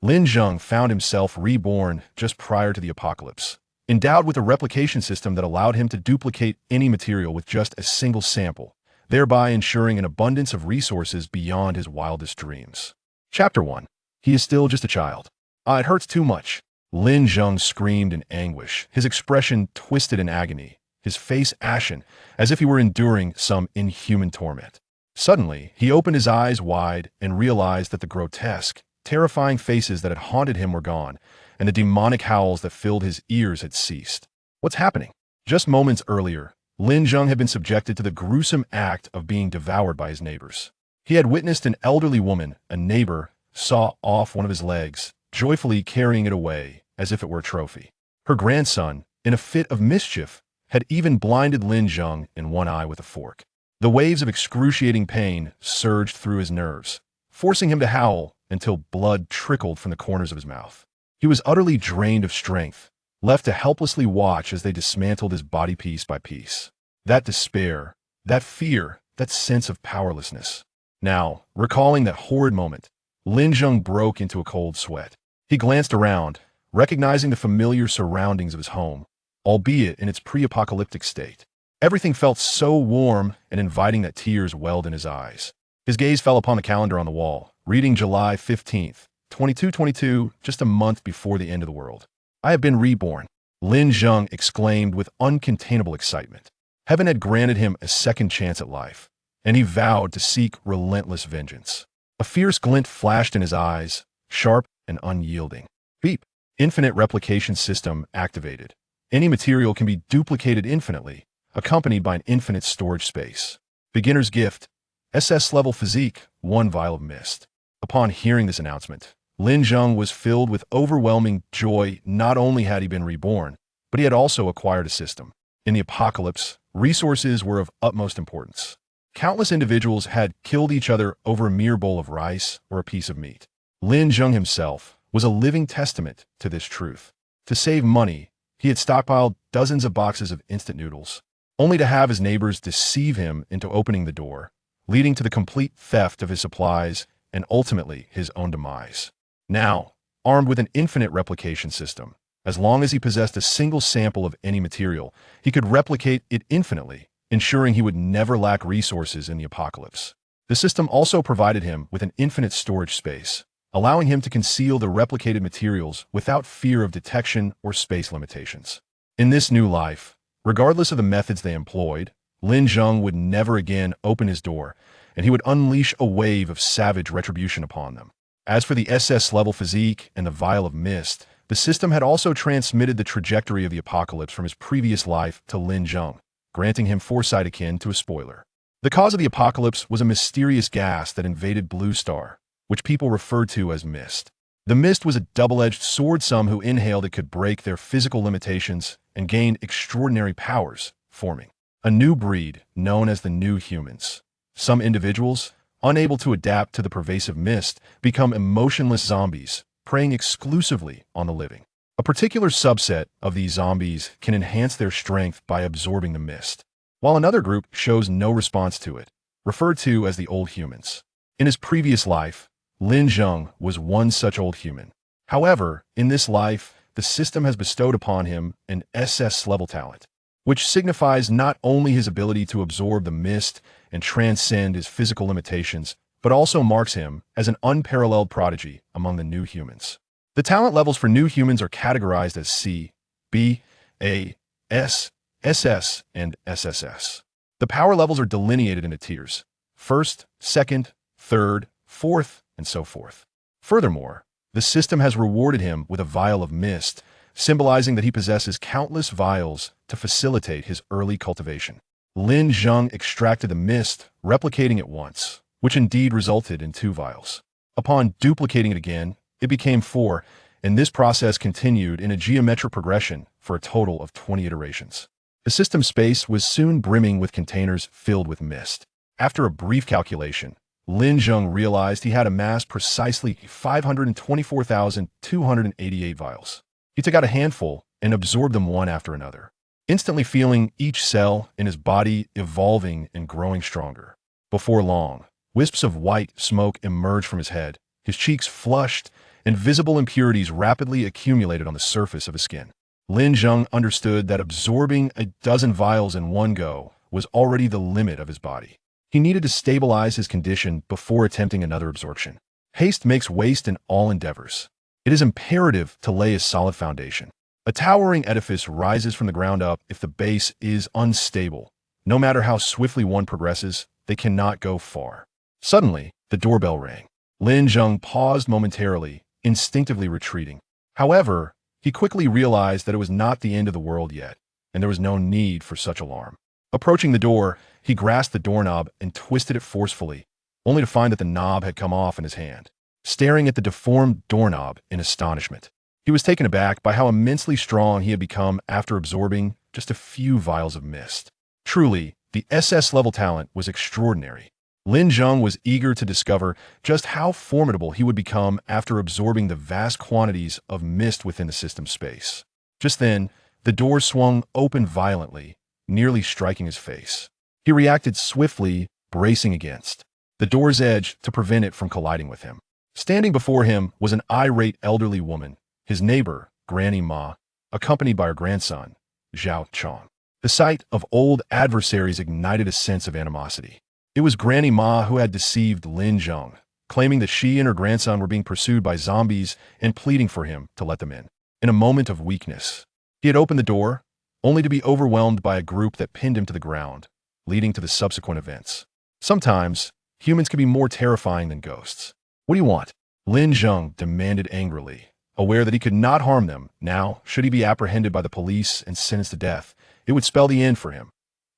Lin Zheng found himself reborn just prior to the apocalypse, endowed with a replication system that allowed him to duplicate any material with just a single sample, thereby ensuring an abundance of resources beyond his wildest dreams. Chapter 1. He is still just a child. It hurts too much. Lin Zheng screamed in anguish, his expression twisted in agony, his face ashen, as if he were enduring some inhuman torment. Suddenly, he opened his eyes wide and realized that the grotesque, terrifying faces that had haunted him were gone, and the demonic howls that filled his ears had ceased. What's happening? Just moments earlier, Lin Zheng had been subjected to the gruesome act of being devoured by his neighbors. He had witnessed an elderly woman, a neighbor, saw off one of his legs, joyfully carrying it away as if it were a trophy. Her grandson, in a fit of mischief, had even blinded Lin Zheng in one eye with a fork. The waves of excruciating pain surged through his nerves, forcing him to howl until blood trickled from the corners of his mouth. He was utterly drained of strength, left to helplessly watch as they dismantled his body piece by piece. That despair, that fear, that sense of powerlessness. Now, recalling that horrid moment, Lin Zheng broke into a cold sweat. He glanced around, recognizing the familiar surroundings of his home, albeit in its pre-apocalyptic state. Everything felt so warm and inviting that tears welled in his eyes. His gaze fell upon the calendar on the wall, reading July 15th, 2222, just a month before the end of the world. I have been reborn, Lin Zheng exclaimed with uncontainable excitement. Heaven had granted him a second chance at life, and he vowed to seek relentless vengeance. A fierce glint flashed in his eyes, sharp and unyielding. Beep. Infinite Replication System activated. Any material can be duplicated infinitely, accompanied by an infinite storage space. Beginner's gift. SS-level physique, 1 vial of mist. Upon hearing this announcement, Lin Zheng was filled with overwhelming joy. Not only had he been reborn, but he had also acquired a system. In the apocalypse, resources were of utmost importance. Countless individuals had killed each other over a mere bowl of rice or a piece of meat. Lin Zheng himself was a living testament to this truth. To save money, he had stockpiled dozens of boxes of instant noodles, only to have his neighbors deceive him into opening the door, leading to the complete theft of his supplies and ultimately his own demise. Now, armed with an infinite replication system, as long as he possessed a single sample of any material, he could replicate it infinitely, ensuring he would never lack resources in the apocalypse. The system also provided him with an infinite storage space, allowing him to conceal the replicated materials without fear of detection or space limitations. In this new life, regardless of the methods they employed, Lin Zheng would never again open his door, and he would unleash a wave of savage retribution upon them. As for the SS-level physique and the vial of mist, the system had also transmitted the trajectory of the apocalypse from his previous life to Lin Zheng, granting him foresight akin to a spoiler. The cause of the apocalypse was a mysterious gas that invaded Blue Star, which people referred to as mist. The mist was a double-edged sword. Some who inhaled it could break their physical limitations and gain extraordinary powers, forming a new breed known as the New Humans. Some individuals, unable to adapt to the pervasive mist, become emotionless zombies, preying exclusively on the living. A particular subset of these zombies can enhance their strength by absorbing the mist, while another group shows no response to it, referred to as the Old Humans. In his previous life, Lin Zheng was one such old human. However, in this life, the system has bestowed upon him an SS-level talent, which signifies not only his ability to absorb the mist and transcend his physical limitations, but also marks him as an unparalleled prodigy among the New Humans. The talent levels for New Humans are categorized as C, B, A, S, SS, and SSS. The power levels are delineated into tiers: first, second, third, fourth, and so forth. Furthermore, the system has rewarded him with a vial of mist, symbolizing that he possesses countless vials to facilitate his early cultivation. Lin Zheng extracted the mist, replicating it once, which indeed resulted in 2 vials. Upon duplicating it again, it became 4, and this process continued in a geometric progression for a total of 20 iterations. The system space was soon brimming with containers filled with mist. After a brief calculation, Lin Zheng realized he had amassed precisely 524,288 vials. He took out a handful and absorbed them one after another, instantly feeling each cell in his body evolving and growing stronger. Before long, wisps of white smoke emerged from his head, his cheeks flushed, Invisible impurities rapidly accumulated on the surface of his skin. Lin Zheng understood that absorbing a dozen vials in one go was already the limit of his body. He needed to stabilize his condition before attempting another absorption. Haste makes waste in all endeavors. It is imperative to lay a solid foundation. A towering edifice rises from the ground up if the base is unstable. No matter how swiftly one progresses, they cannot go far. Suddenly, the doorbell rang. Lin Zheng paused momentarily, instinctively retreating. However, he quickly realized that it was not the end of the world yet, and there was no need for such alarm. Approaching the door, he grasped the doorknob and twisted it forcefully, only to find that the knob had come off in his hand. Staring at the deformed doorknob in astonishment, he was taken aback by how immensely strong he had become after absorbing just a few vials of mist. Truly, the SS-level talent was extraordinary. Lin Zheng was eager to discover just how formidable he would become after absorbing the vast quantities of mist within the system space. Just then, the door swung open violently, nearly striking his face. He reacted swiftly, bracing against the door's edge to prevent it from colliding with him. Standing before him was an irate elderly woman, his neighbor, Granny Ma, accompanied by her grandson, Zhao Chong. The sight of old adversaries ignited a sense of animosity. It was Granny Ma who had deceived Lin Zheng, claiming that she and her grandson were being pursued by zombies and pleading for him to let them in. In a moment of weakness, he had opened the door, only to be overwhelmed by a group that pinned him to the ground, leading to the subsequent events. Sometimes, humans can be more terrifying than ghosts. What do you want? Lin Zheng demanded angrily, aware that he could not harm them. Now, should he be apprehended by the police and sentenced to death, it would spell the end for him.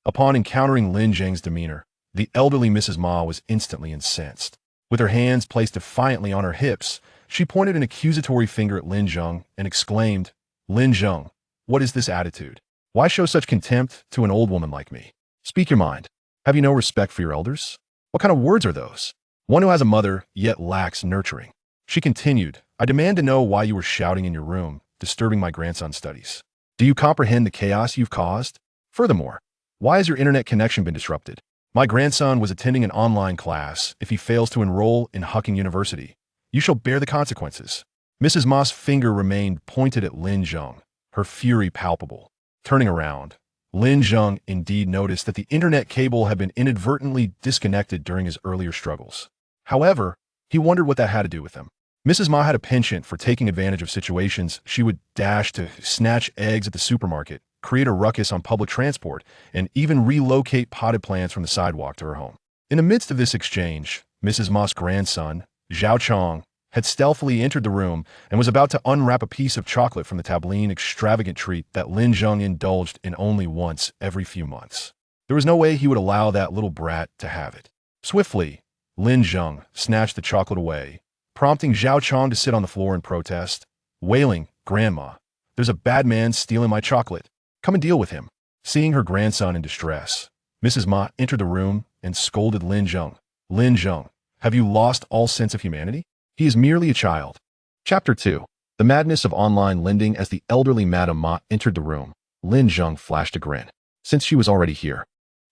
Upon encountering Lin Zheng's demeanor, the elderly Mrs. Ma was instantly incensed. With her hands placed defiantly on her hips, she pointed an accusatory finger at Lin Zheng and exclaimed, "Lin Zheng, what is this attitude? Why show such contempt to an old woman like me? Speak your mind. Have you no respect for your elders? What kind of words are those? One who has a mother, yet lacks nurturing." She continued, "I demand to know why you were shouting in your room, disturbing my grandson's studies. Do you comprehend the chaos you've caused? Furthermore, why has your internet connection been disrupted? My grandson was attending an online class. If he fails to enroll in Hoarding University, you shall bear the consequences." Mrs. Ma's finger remained pointed at Lin Zheng, her fury palpable. Turning around, Lin Zheng indeed noticed that the internet cable had been inadvertently disconnected during his earlier struggles. However, he wondered what that had to do with him. Mrs. Ma had a penchant for taking advantage of situations. She would dash to snatch eggs at the supermarket, create a ruckus on public transport, and even relocate potted plants from the sidewalk to her home. In the midst of this exchange, Mrs. Ma's grandson, Zhao Chong, had stealthily entered the room and was about to unwrap a piece of chocolate from the tableen extravagant treat that Lin Zheng indulged in only once every few months. There was no way he would allow that little brat to have it. Swiftly, Lin Zheng snatched the chocolate away, prompting Zhao Chong to sit on the floor in protest, wailing, "Grandma, there's a bad man stealing my chocolate. Come and deal with him." Seeing her grandson in distress, Mrs. Ma entered the room and scolded Lin Zheng. "Lin Zheng, have you lost all sense of humanity? He is merely a child." Chapter 2. The madness of online lending. As the elderly Madame Ma entered the room, Lin Zheng flashed a grin. Since she was already here,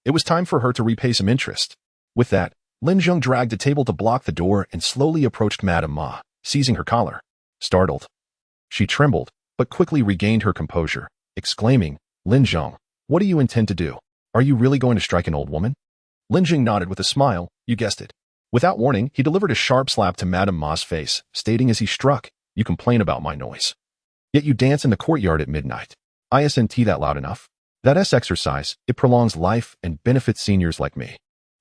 it was time for her to repay some interest. With that, Lin Zheng dragged a table to block the door and slowly approached Madame Ma, seizing her collar. Startled, she trembled, but quickly regained her composure, exclaiming, "Lin Zheng, what do you intend to do? Are you really going to strike an old woman?" Lin Zheng nodded with a smile. "You guessed it." Without warning, he delivered a sharp slap to Madame Ma's face, stating as he struck, "You complain about my noise. Yet you dance in the courtyard at midnight. Isn't that loud enough? That's exercise. It prolongs life and benefits seniors like me.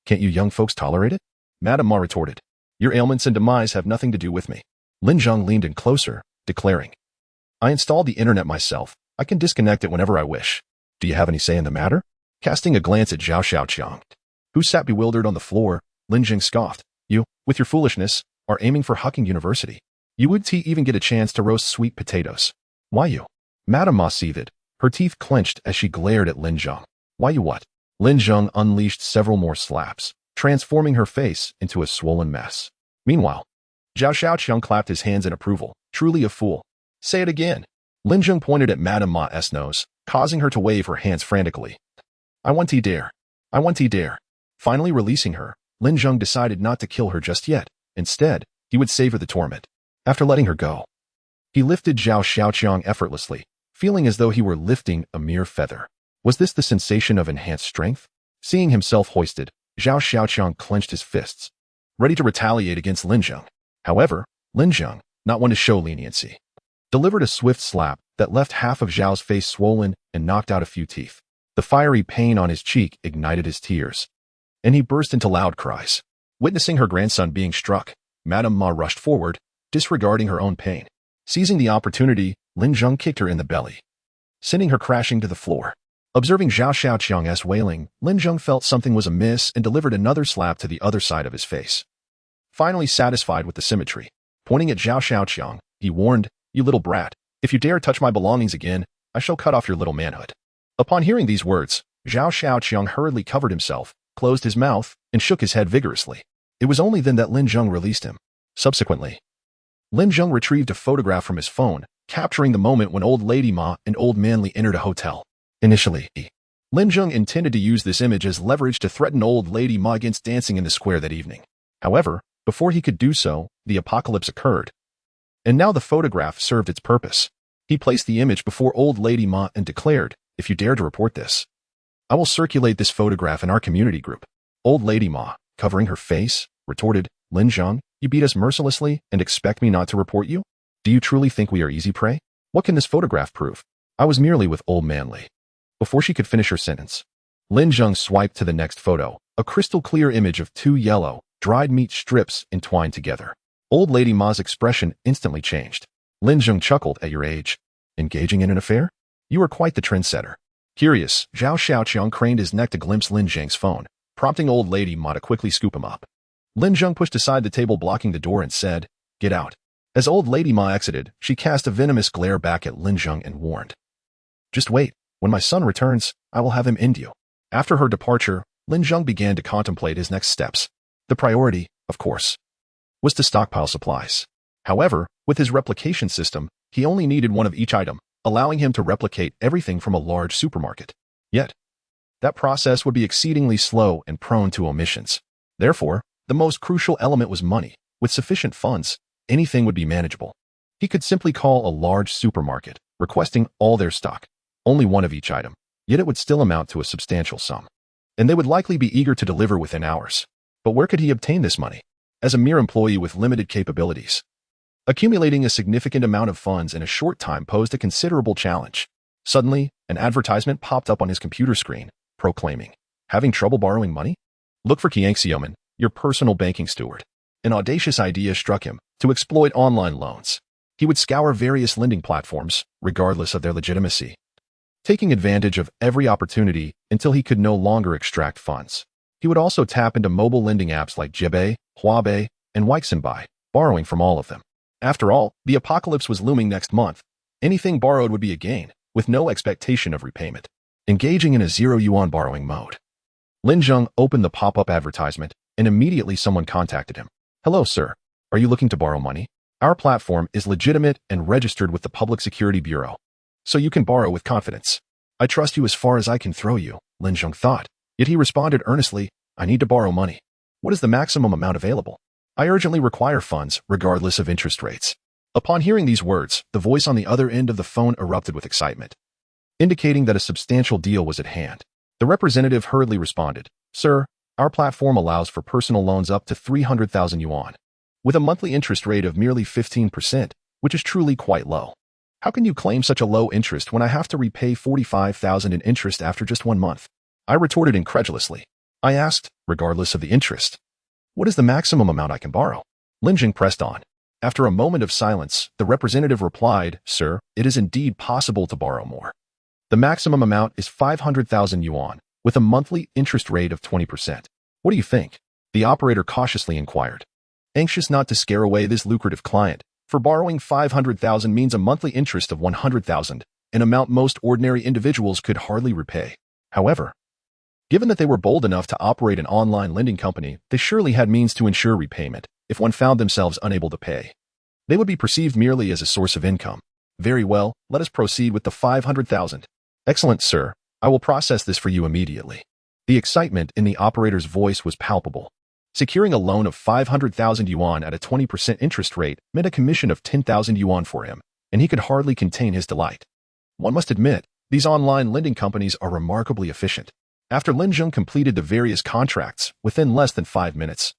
Can't you young folks tolerate it?" Madame Ma retorted, "Your ailments and demise have nothing to do with me." Lin Zheng leaned in closer, declaring, "I installed the internet myself. I can disconnect it whenever I wish. Do you have any say in the matter?" Casting a glance at Zhao Xiaoqiang, who sat bewildered on the floor, Lin Zheng scoffed, "You, with your foolishness, are aiming for Hoarding University. You would even get a chance to roast sweet potatoes. Why you?" Madame Ma seethed, her teeth clenched as she glared at Lin Zheng. "Why you what?" Lin Zheng unleashed several more slaps, transforming her face into a swollen mess. Meanwhile, Zhao Xiaoqiang clapped his hands in approval. "Truly a fool. Say it again." Lin Zheng pointed at Madame Ma's nose, causing her to wave her hands frantically. "I want to dare. I want to dare." Finally releasing her, Lin Zheng decided not to kill her just yet. Instead, he would savor the torment. After letting her go, he lifted Zhao Xiaoqiang effortlessly, feeling as though he were lifting a mere feather. Was this the sensation of enhanced strength? Seeing himself hoisted, Zhao Xiaoqiang clenched his fists, ready to retaliate against Lin Zheng. However, Lin Zheng, not one to show leniency, delivered a swift slap that left half of Zhao's face swollen and knocked out a few teeth. The fiery pain on his cheek ignited his tears, and he burst into loud cries. Witnessing her grandson being struck, Madame Ma rushed forward, disregarding her own pain. Seizing the opportunity, Lin Zheng kicked her in the belly, sending her crashing to the floor. Observing Zhao Xiaoqiang's wailing, Lin Zheng felt something was amiss and delivered another slap to the other side of his face. Finally satisfied with the symmetry, pointing at Zhao Xiaoqiang, he warned, "You little brat, if you dare touch my belongings again, I shall cut off your little manhood." Upon hearing these words, Zhao Xiaoqiang hurriedly covered himself, closed his mouth, and shook his head vigorously. It was only then that Lin Zheng released him. Subsequently, Lin Zheng retrieved a photograph from his phone, capturing the moment when Old Lady Ma and Old Manly entered a hotel. Initially, Lin Zheng intended to use this image as leverage to threaten Old Lady Ma against dancing in the square that evening. However, before he could do so, the apocalypse occurred. And now the photograph served its purpose. He placed the image before Old Lady Ma and declared, "If you dare to report this, I will circulate this photograph in our community group." Old Lady Ma, covering her face, retorted, "Lin Zheng, you beat us mercilessly and expect me not to report you? Do you truly think we are easy prey? What can this photograph prove? I was merely with Old Manly." Before she could finish her sentence, Lin Zheng swiped to the next photo, a crystal-clear image of two yellow, dried meat strips entwined together. Old Lady Ma's expression instantly changed. Lin Zheng chuckled, "At your age, engaging in an affair? You are quite the trendsetter." Curious, Zhao Xiaoqiang craned his neck to glimpse Lin Zheng's phone, prompting Old Lady Ma to quickly scoop him up. Lin Zheng pushed aside the table blocking the door and said, "Get out." As Old Lady Ma exited, she cast a venomous glare back at Lin Zheng and warned, "Just wait. When my son returns, I will have him end you." After her departure, Lin Zheng began to contemplate his next steps. The priority, of course, was to stockpile supplies. However, with his replication system, he only needed one of each item, allowing him to replicate everything from a large supermarket. Yet, that process would be exceedingly slow and prone to omissions. Therefore, the most crucial element was money. With sufficient funds, anything would be manageable. He could simply call a large supermarket, requesting all their stock, only one of each item, yet it would still amount to a substantial sum. And they would likely be eager to deliver within hours. But where could he obtain this money? As a mere employee with limited capabilities, accumulating a significant amount of funds in a short time posed a considerable challenge. Suddenly, an advertisement popped up on his computer screen, proclaiming, "Having trouble borrowing money? Look for Qiang Xiaoman, your personal banking steward." An audacious idea struck him, to exploit online loans. He would scour various lending platforms, regardless of their legitimacy, taking advantage of every opportunity until he could no longer extract funds. He would also tap into mobile lending apps like Jibei, Huabei, and Weixinbai, borrowing from all of them. After all, the apocalypse was looming next month. Anything borrowed would be a gain, with no expectation of repayment. Engaging in a zero-yuan borrowing mode, Lin Zheng opened the pop-up advertisement, and immediately someone contacted him. "Hello, sir. Are you looking to borrow money? Our platform is legitimate and registered with the Public Security Bureau, so you can borrow with confidence. I trust you as far as I can throw you," Lin Zheng thought. Yet he responded earnestly, "I need to borrow money. What is the maximum amount available? I urgently require funds, regardless of interest rates." Upon hearing these words, the voice on the other end of the phone erupted with excitement, indicating that a substantial deal was at hand. The representative hurriedly responded, "Sir, our platform allows for personal loans up to 300,000 yuan, with a monthly interest rate of merely 15%, which is truly quite low. How can you claim such a low interest when I have to repay 45,000 in interest after just 1 month?" I retorted incredulously. I asked, regardless of the interest, "What is the maximum amount I can borrow?" Lin Zheng pressed on. After a moment of silence, the representative replied, "Sir, it is indeed possible to borrow more. The maximum amount is 500,000 yuan, with a monthly interest rate of 20%. What do you think?" The operator cautiously inquired, anxious not to scare away this lucrative client, for borrowing 500,000 means a monthly interest of 100,000, an amount most ordinary individuals could hardly repay. However, given that they were bold enough to operate an online lending company, they surely had means to ensure repayment if one found themselves unable to pay. They would be perceived merely as a source of income. "Very well, let us proceed with the 500,000. "Excellent, sir. I will process this for you immediately." The excitement in the operator's voice was palpable. Securing a loan of 500,000 yuan at a 20% interest rate meant a commission of 10,000 yuan for him, and he could hardly contain his delight. One must admit, these online lending companies are remarkably efficient. After Lin Zheng completed the various contracts within less than 5 minutes,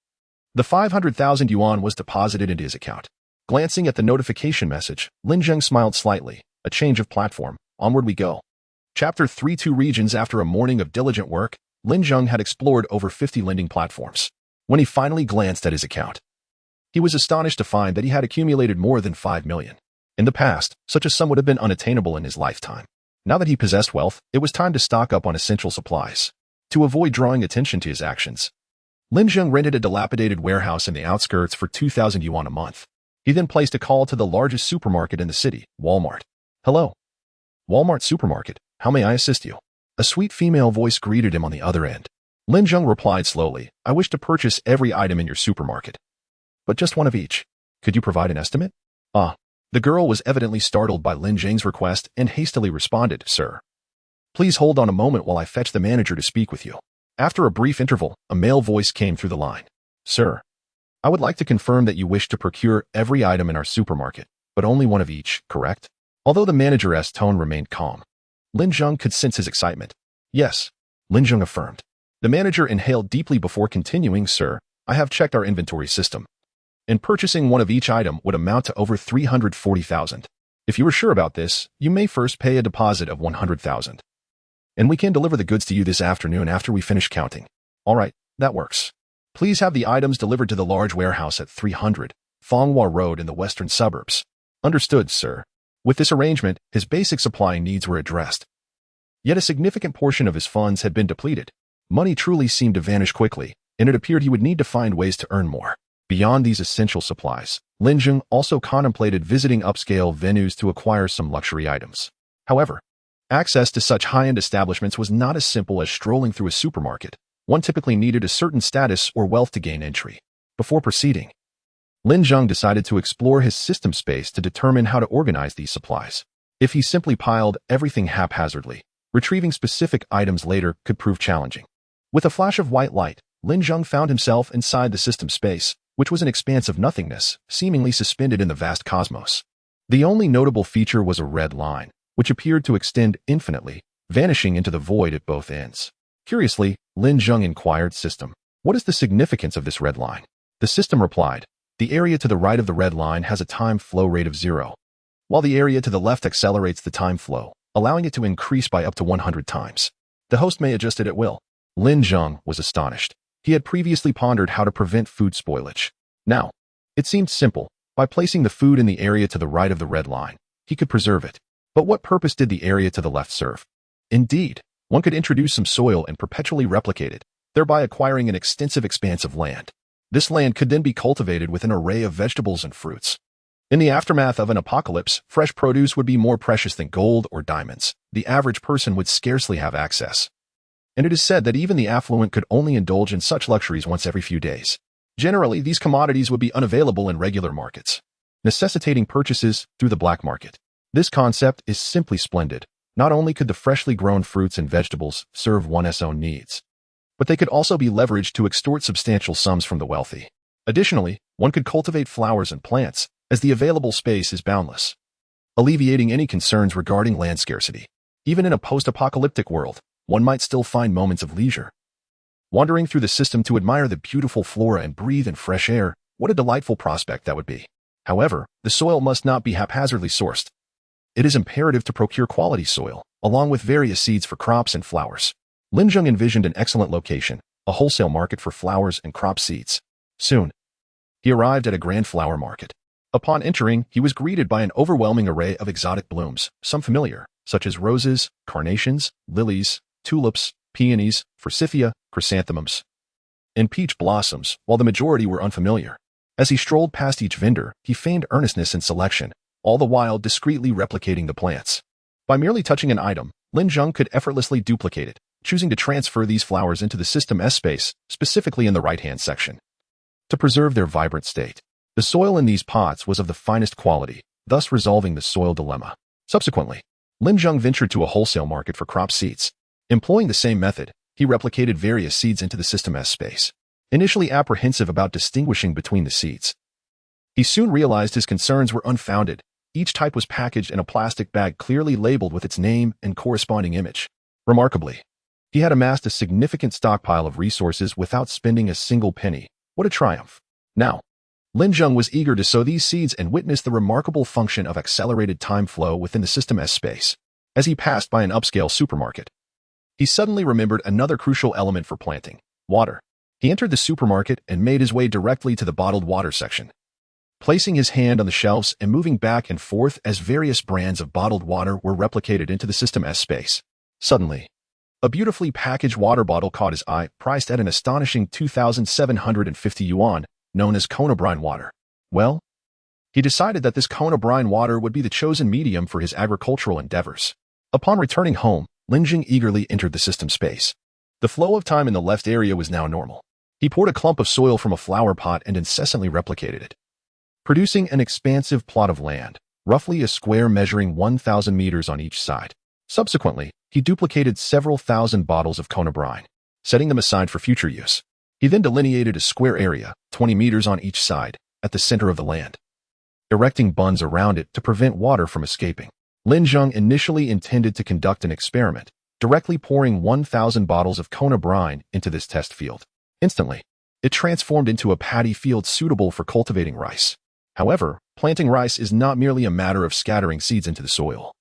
the 500,000 yuan was deposited into his account. Glancing at the notification message, Lin Zheng smiled slightly. A change of platform. Onward we go. Chapter 3-2 Regions. After a morning of diligent work, Lin Zheng had explored over 50 lending platforms. When he finally glanced at his account, he was astonished to find that he had accumulated more than 5 million. In the past, such a sum would have been unattainable in his lifetime. Now that he possessed wealth, it was time to stock up on essential supplies. To avoid drawing attention to his actions, Lin Zheng rented a dilapidated warehouse in the outskirts for 2,000 yuan a month. He then placed a call to the largest supermarket in the city, Walmart. Hello. Walmart Supermarket, how may I assist you? A sweet female voice greeted him on the other end. Lin Zheng replied slowly, I wish to purchase every item in your supermarket. But just one of each. Could you provide an estimate? The girl was evidently startled by Lin Zheng's request and hastily responded, Sir, please hold on a moment while I fetch the manager to speak with you. After a brief interval, a male voice came through the line. Sir, I would like to confirm that you wish to procure every item in our supermarket, but only one of each, correct? Although the manager's tone remained calm, Lin Zheng could sense his excitement. Yes, Lin Zheng affirmed. The manager inhaled deeply before continuing, Sir, I have checked our inventory system, and purchasing one of each item would amount to over 340,000. If you are sure about this, you may first pay a deposit of 100,000. And we can deliver the goods to you this afternoon after we finish counting. All right, that works. Please have the items delivered to the large warehouse at 300 Fonghua Road in the western suburbs. Understood, sir. With this arrangement, his basic supply needs were addressed. Yet a significant portion of his funds had been depleted. Money truly seemed to vanish quickly, and it appeared he would need to find ways to earn more. Beyond these essential supplies, Lin Zheng also contemplated visiting upscale venues to acquire some luxury items. However, access to such high-end establishments was not as simple as strolling through a supermarket. One typically needed a certain status or wealth to gain entry. Before proceeding, Lin Zheng decided to explore his system space to determine how to organize these supplies. If he simply piled everything haphazardly, retrieving specific items later could prove challenging. With a flash of white light, Lin Zheng found himself inside the system space, which was an expanse of nothingness, seemingly suspended in the vast cosmos. The only notable feature was a red line, which appeared to extend infinitely, vanishing into the void at both ends. Curiously, Lin Zheng inquired, System, what is the significance of this red line? The system replied, the area to the right of the red line has a time flow rate of 0, while the area to the left accelerates the time flow, allowing it to increase by up to 100 times. The host may adjust it at will. Lin Zheng was astonished. He had previously pondered how to prevent food spoilage. Now, it seemed simple. By placing the food in the area to the right of the red line, he could preserve it. But what purpose did the area to the left serve? Indeed, one could introduce some soil and perpetually replicate it, thereby acquiring an extensive expanse of land. This land could then be cultivated with an array of vegetables and fruits. In the aftermath of an apocalypse, fresh produce would be more precious than gold or diamonds. The average person would scarcely have access. And it is said that even the affluent could only indulge in such luxuries once every few days. Generally, these commodities would be unavailable in regular markets, necessitating purchases through the black market. This concept is simply splendid. Not only could the freshly grown fruits and vegetables serve one's own needs, but they could also be leveraged to extort substantial sums from the wealthy. Additionally, one could cultivate flowers and plants, as the available space is boundless, alleviating any concerns regarding land scarcity. Even in a post-apocalyptic world, one might still find moments of leisure. Wandering through the system to admire the beautiful flora and breathe in fresh air, what a delightful prospect that would be. However, the soil must not be haphazardly sourced. It is imperative to procure quality soil, along with various seeds for crops and flowers. Lin Zheng envisioned an excellent location, a wholesale market for flowers and crop seeds. Soon, he arrived at a grand flower market. Upon entering, he was greeted by an overwhelming array of exotic blooms, some familiar, such as roses, carnations, lilies, tulips, peonies, forsythia, chrysanthemums, and peach blossoms, while the majority were unfamiliar. As he strolled past each vendor, he feigned earnestness in selection, all the while discreetly replicating the plants. By merely touching an item, Lin Zheng could effortlessly duplicate it, choosing to transfer these flowers into the System S space, specifically in the right-hand section, to preserve their vibrant state. The soil in these pots was of the finest quality, thus resolving the soil dilemma. Subsequently, Lin Zheng ventured to a wholesale market for crop seeds. Employing the same method, he replicated various seeds into the System S space. initially apprehensive about distinguishing between the seeds. He soon realized his concerns were unfounded. Each type was packaged in a plastic bag clearly labeled with its name and corresponding image. Remarkably, he had amassed a significant stockpile of resources without spending a single penny. What a triumph! Now, Lin Zheng was eager to sow these seeds and witness the remarkable function of accelerated time flow within the System S space. As he passed by an upscale supermarket, he suddenly remembered another crucial element for planting: water. He entered the supermarket and made his way directly to the bottled water section. Placing his hand on the shelves and moving back and forth as various brands of bottled water were replicated into the System S space. Suddenly, a beautifully packaged water bottle caught his eye, priced at an astonishing 2,750 yuan, known as Kona brine water. Well, he decided that this Kona brine water would be the chosen medium for his agricultural endeavors. Upon returning home, Lin Zheng eagerly entered the system space. The flow of time in the left area was now normal. He poured a clump of soil from a flower pot and incessantly replicated it, producing an expansive plot of land, roughly a square measuring 1,000 meters on each side. Subsequently, he duplicated several thousand bottles of Kona brine, setting them aside for future use. He then delineated a square area, 20 meters on each side, at the center of the land, erecting bunds around it to prevent water from escaping. Lin Zheng initially intended to conduct an experiment, directly pouring 1,000 bottles of Kona brine into this test field. Instantly, it transformed into a paddy field suitable for cultivating rice. However, planting rice is not merely a matter of scattering seeds into the soil.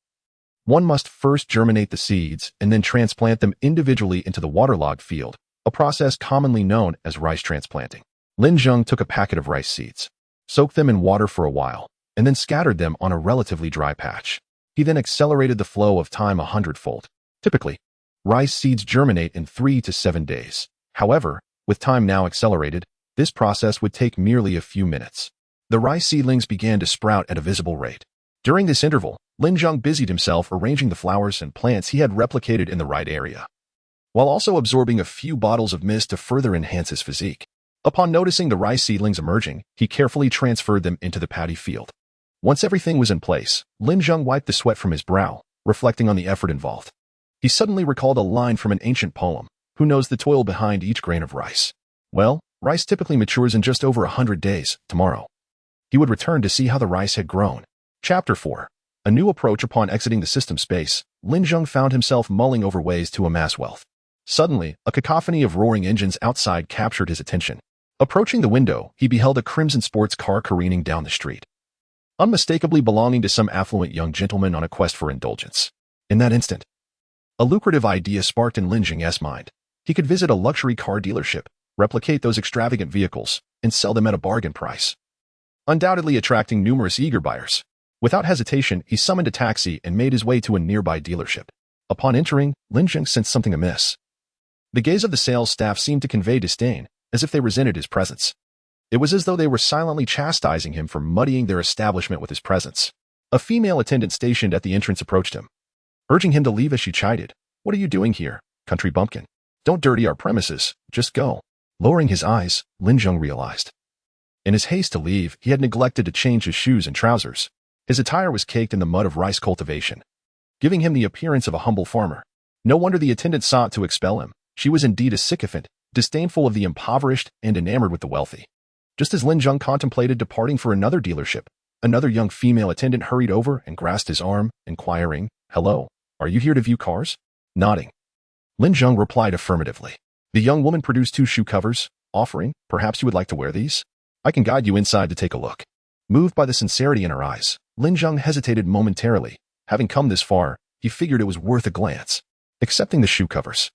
One must first germinate the seeds and then transplant them individually into the waterlogged field, a process commonly known as rice transplanting. Lin Zheng took a packet of rice seeds, soaked them in water for a while, and then scattered them on a relatively dry patch. He then accelerated the flow of time 100-fold. Typically, rice seeds germinate in 3 to 7 days. However, with time now accelerated, this process would take merely a few minutes. The rice seedlings began to sprout at a visible rate. During this interval, Lin Zheng busied himself arranging the flowers and plants he had replicated in the right area, while also absorbing a few bottles of mist to further enhance his physique. Upon noticing the rice seedlings emerging, he carefully transferred them into the paddy field. Once everything was in place, Lin Zheng wiped the sweat from his brow, reflecting on the effort involved. He suddenly recalled a line from an ancient poem: "Who knows the toil behind each grain of rice?" Well, rice typically matures in just over 100 days. Tomorrow, he would return to see how the rice had grown. Chapter 4. A new approach. Upon exiting the system space, Lin Zheng found himself mulling over ways to amass wealth. Suddenly, a cacophony of roaring engines outside captured his attention. Approaching the window, he beheld a crimson sports car careening down the street, unmistakably belonging to some affluent young gentleman on a quest for indulgence. In that instant, a lucrative idea sparked in Lin Zheng's mind. He could visit a luxury car dealership, replicate those extravagant vehicles, and sell them at a bargain price, undoubtedly attracting numerous eager buyers. Without hesitation, he summoned a taxi and made his way to a nearby dealership. Upon entering, Lin Zheng sensed something amiss. The gaze of the sales staff seemed to convey disdain, as if they resented his presence. It was as though they were silently chastising him for muddying their establishment with his presence. A female attendant stationed at the entrance approached him, urging him to leave as she chided. "What are you doing here, country bumpkin? Don't dirty our premises, just go." Lowering his eyes, Lin Zheng realized, in his haste to leave, he had neglected to change his shoes and trousers. His attire was caked in the mud of rice cultivation, giving him the appearance of a humble farmer. No wonder the attendant sought to expel him. She was indeed a sycophant, disdainful of the impoverished and enamored with the wealthy. Just as Lin Zheng contemplated departing for another dealership, another young female attendant hurried over and grasped his arm, inquiring, "Hello, are you here to view cars?" Nodding, Lin Zheng replied affirmatively. The young woman produced 2 shoe covers, offering, "Perhaps you would like to wear these? I can guide you inside to take a look." Moved by the sincerity in her eyes, Lin Zheng hesitated momentarily. Having come this far, he figured it was worth a glance. Accepting the shoe covers,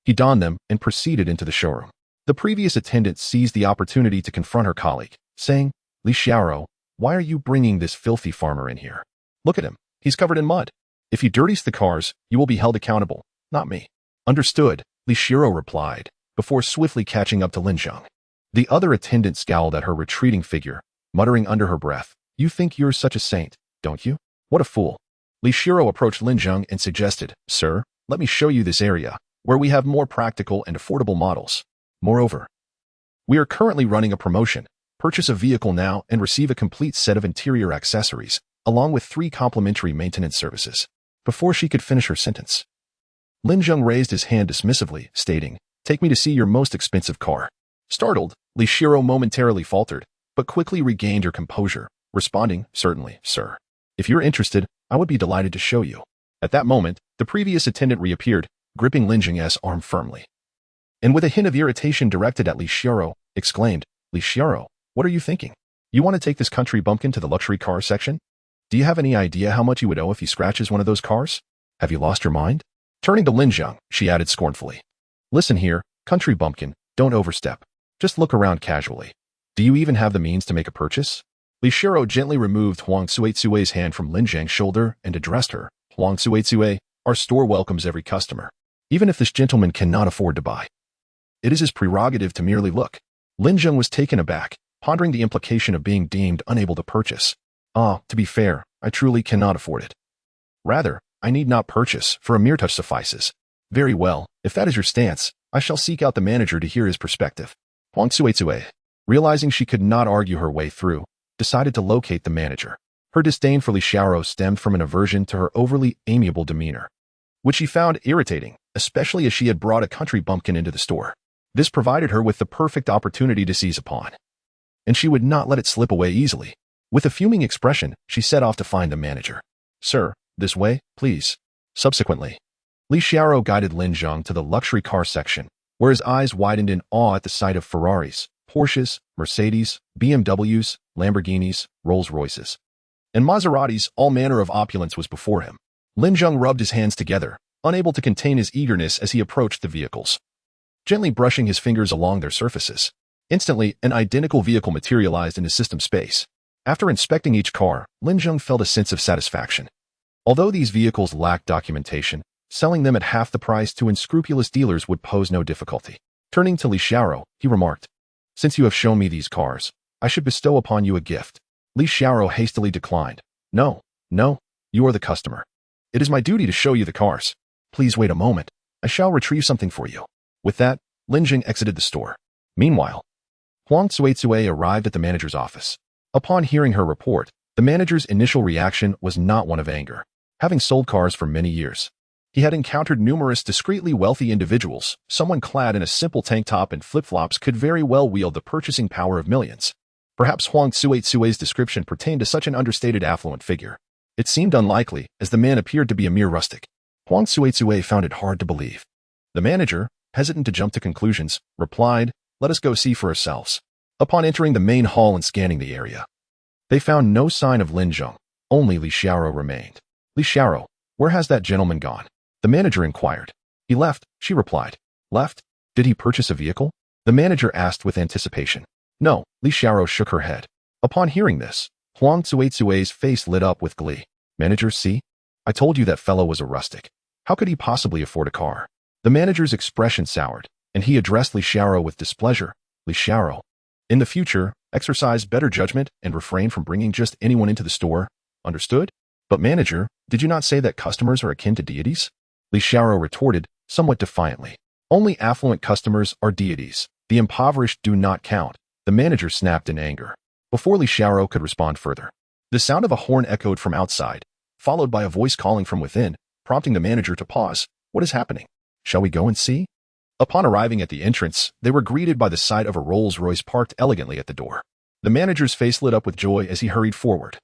he donned them and proceeded into the showroom. The previous attendant seized the opportunity to confront her colleague, saying, "Li Xiaoro, why are you bringing this filthy farmer in here? Look at him, he's covered in mud. If he dirties the cars, you will be held accountable, not me." "Understood," Li Xiaoro replied, before swiftly catching up to Lin Zheng. The other attendant scowled at her retreating figure, muttering under her breath, "You think you're such a saint, don't you? What a fool." Li Xiaoro approached Lin Zheng and suggested, "Sir, let me show you this area, where we have more practical and affordable models. Moreover, we are currently running a promotion. Purchase a vehicle now and receive a complete set of interior accessories, along with 3 complimentary maintenance services." Before she could finish her sentence, Lin Zheng raised his hand dismissively, stating, "Take me to see your most expensive car." Startled, Li Shiro momentarily faltered, but quickly regained her composure, responding, "Certainly, sir. If you're interested, I would be delighted to show you." At that moment, the previous attendant reappeared, gripping Lin Zheng's arm firmly. And with a hint of irritation directed at Li Shiro, exclaimed, "Li Shiro, what are you thinking? You want to take this country bumpkin to the luxury car section? Do you have any idea how much you would owe if he scratches one of those cars? Have you lost your mind?" Turning to Lin Zheng, she added scornfully, "Listen here, country bumpkin, don't overstep. Just look around casually. Do you even have the means to make a purchase?" Li Shiro gently removed Huang Suetsue's hand from Lin Zheng's shoulder and addressed her. "Huang Suetsue, our store welcomes every customer, even if this gentleman cannot afford to buy. It is his prerogative to merely look." Lin Zheng was taken aback, pondering the implication of being deemed unable to purchase. "Ah, to be fair, I truly cannot afford it. Rather, I need not purchase, for a mere touch suffices." "Very well, if that is your stance, I shall seek out the manager to hear his perspective." Huang Suetsue, realizing she could not argue her way through, decided to locate the manager. Her disdain for Li Shiro stemmed from an aversion to her overly amiable demeanor, which she found irritating, especially as she had brought a country bumpkin into the store. This provided her with the perfect opportunity to seize upon, and she would not let it slip away easily. With a fuming expression, she set off to find the manager. "Sir, this way, please." Subsequently, Li Shiro guided Lin Zheng to the luxury car section, where his eyes widened in awe at the sight of Ferraris, Porsches, Mercedes, BMWs, Lamborghinis, Rolls-Royces, and Maseratis. All manner of opulence was before him. Lin Zheng rubbed his hands together, unable to contain his eagerness as he approached the vehicles, gently brushing his fingers along their surfaces. Instantly, an identical vehicle materialized in his system space. After inspecting each car, Lin Zheng felt a sense of satisfaction. Although these vehicles lacked documentation, selling them at half the price to unscrupulous dealers would pose no difficulty. Turning to Li Shiro, he remarked, "Since you have shown me these cars, I should bestow upon you a gift." Li Shiro hastily declined. No, you are the customer. It is my duty to show you the cars. Please wait a moment. I shall retrieve something for you." With that, Lin Zheng exited the store. Meanwhile, Huang Suetsue arrived at the manager's office. Upon hearing her report, the manager's initial reaction was not one of anger. Having sold cars for many years, he had encountered numerous discreetly wealthy individuals. Someone clad in a simple tank top and flip-flops could very well wield the purchasing power of millions. Perhaps Huang Suetsue's description pertained to such an understated affluent figure. It seemed unlikely, as the man appeared to be a mere rustic. Huang Suetsue found it hard to believe. The manager, hesitant to jump to conclusions, replied, "Let us go see for ourselves." Upon entering the main hall and scanning the area, they found no sign of Lin Zheng. Only Li Shiro remained. "Li Shiro, where has that gentleman gone?" the manager inquired. "He left," she replied. "Left? Did he purchase a vehicle?" the manager asked with anticipation. "No," Li Shiro shook her head. Upon hearing this, Huang Suetsue's face lit up with glee. "Manager, see? I told you that fellow was a rustic. How could he possibly afford a car?" The manager's expression soured, and he addressed Li Shiro with displeasure. "Li Shiro, in the future, exercise better judgment and refrain from bringing just anyone into the store. Understood?" "But manager, did you not say that customers are akin to deities?" Li Shiro retorted, somewhat defiantly. "Only affluent customers are deities. The impoverished do not count." The manager snapped in anger. Before Li Shiro could respond further, the sound of a horn echoed from outside, followed by a voice calling from within, prompting the manager to pause. "What is happening? Shall we go and see?" Upon arriving at the entrance, they were greeted by the sight of a Rolls-Royce parked elegantly at the door. The manager's face lit up with joy as he hurried forward,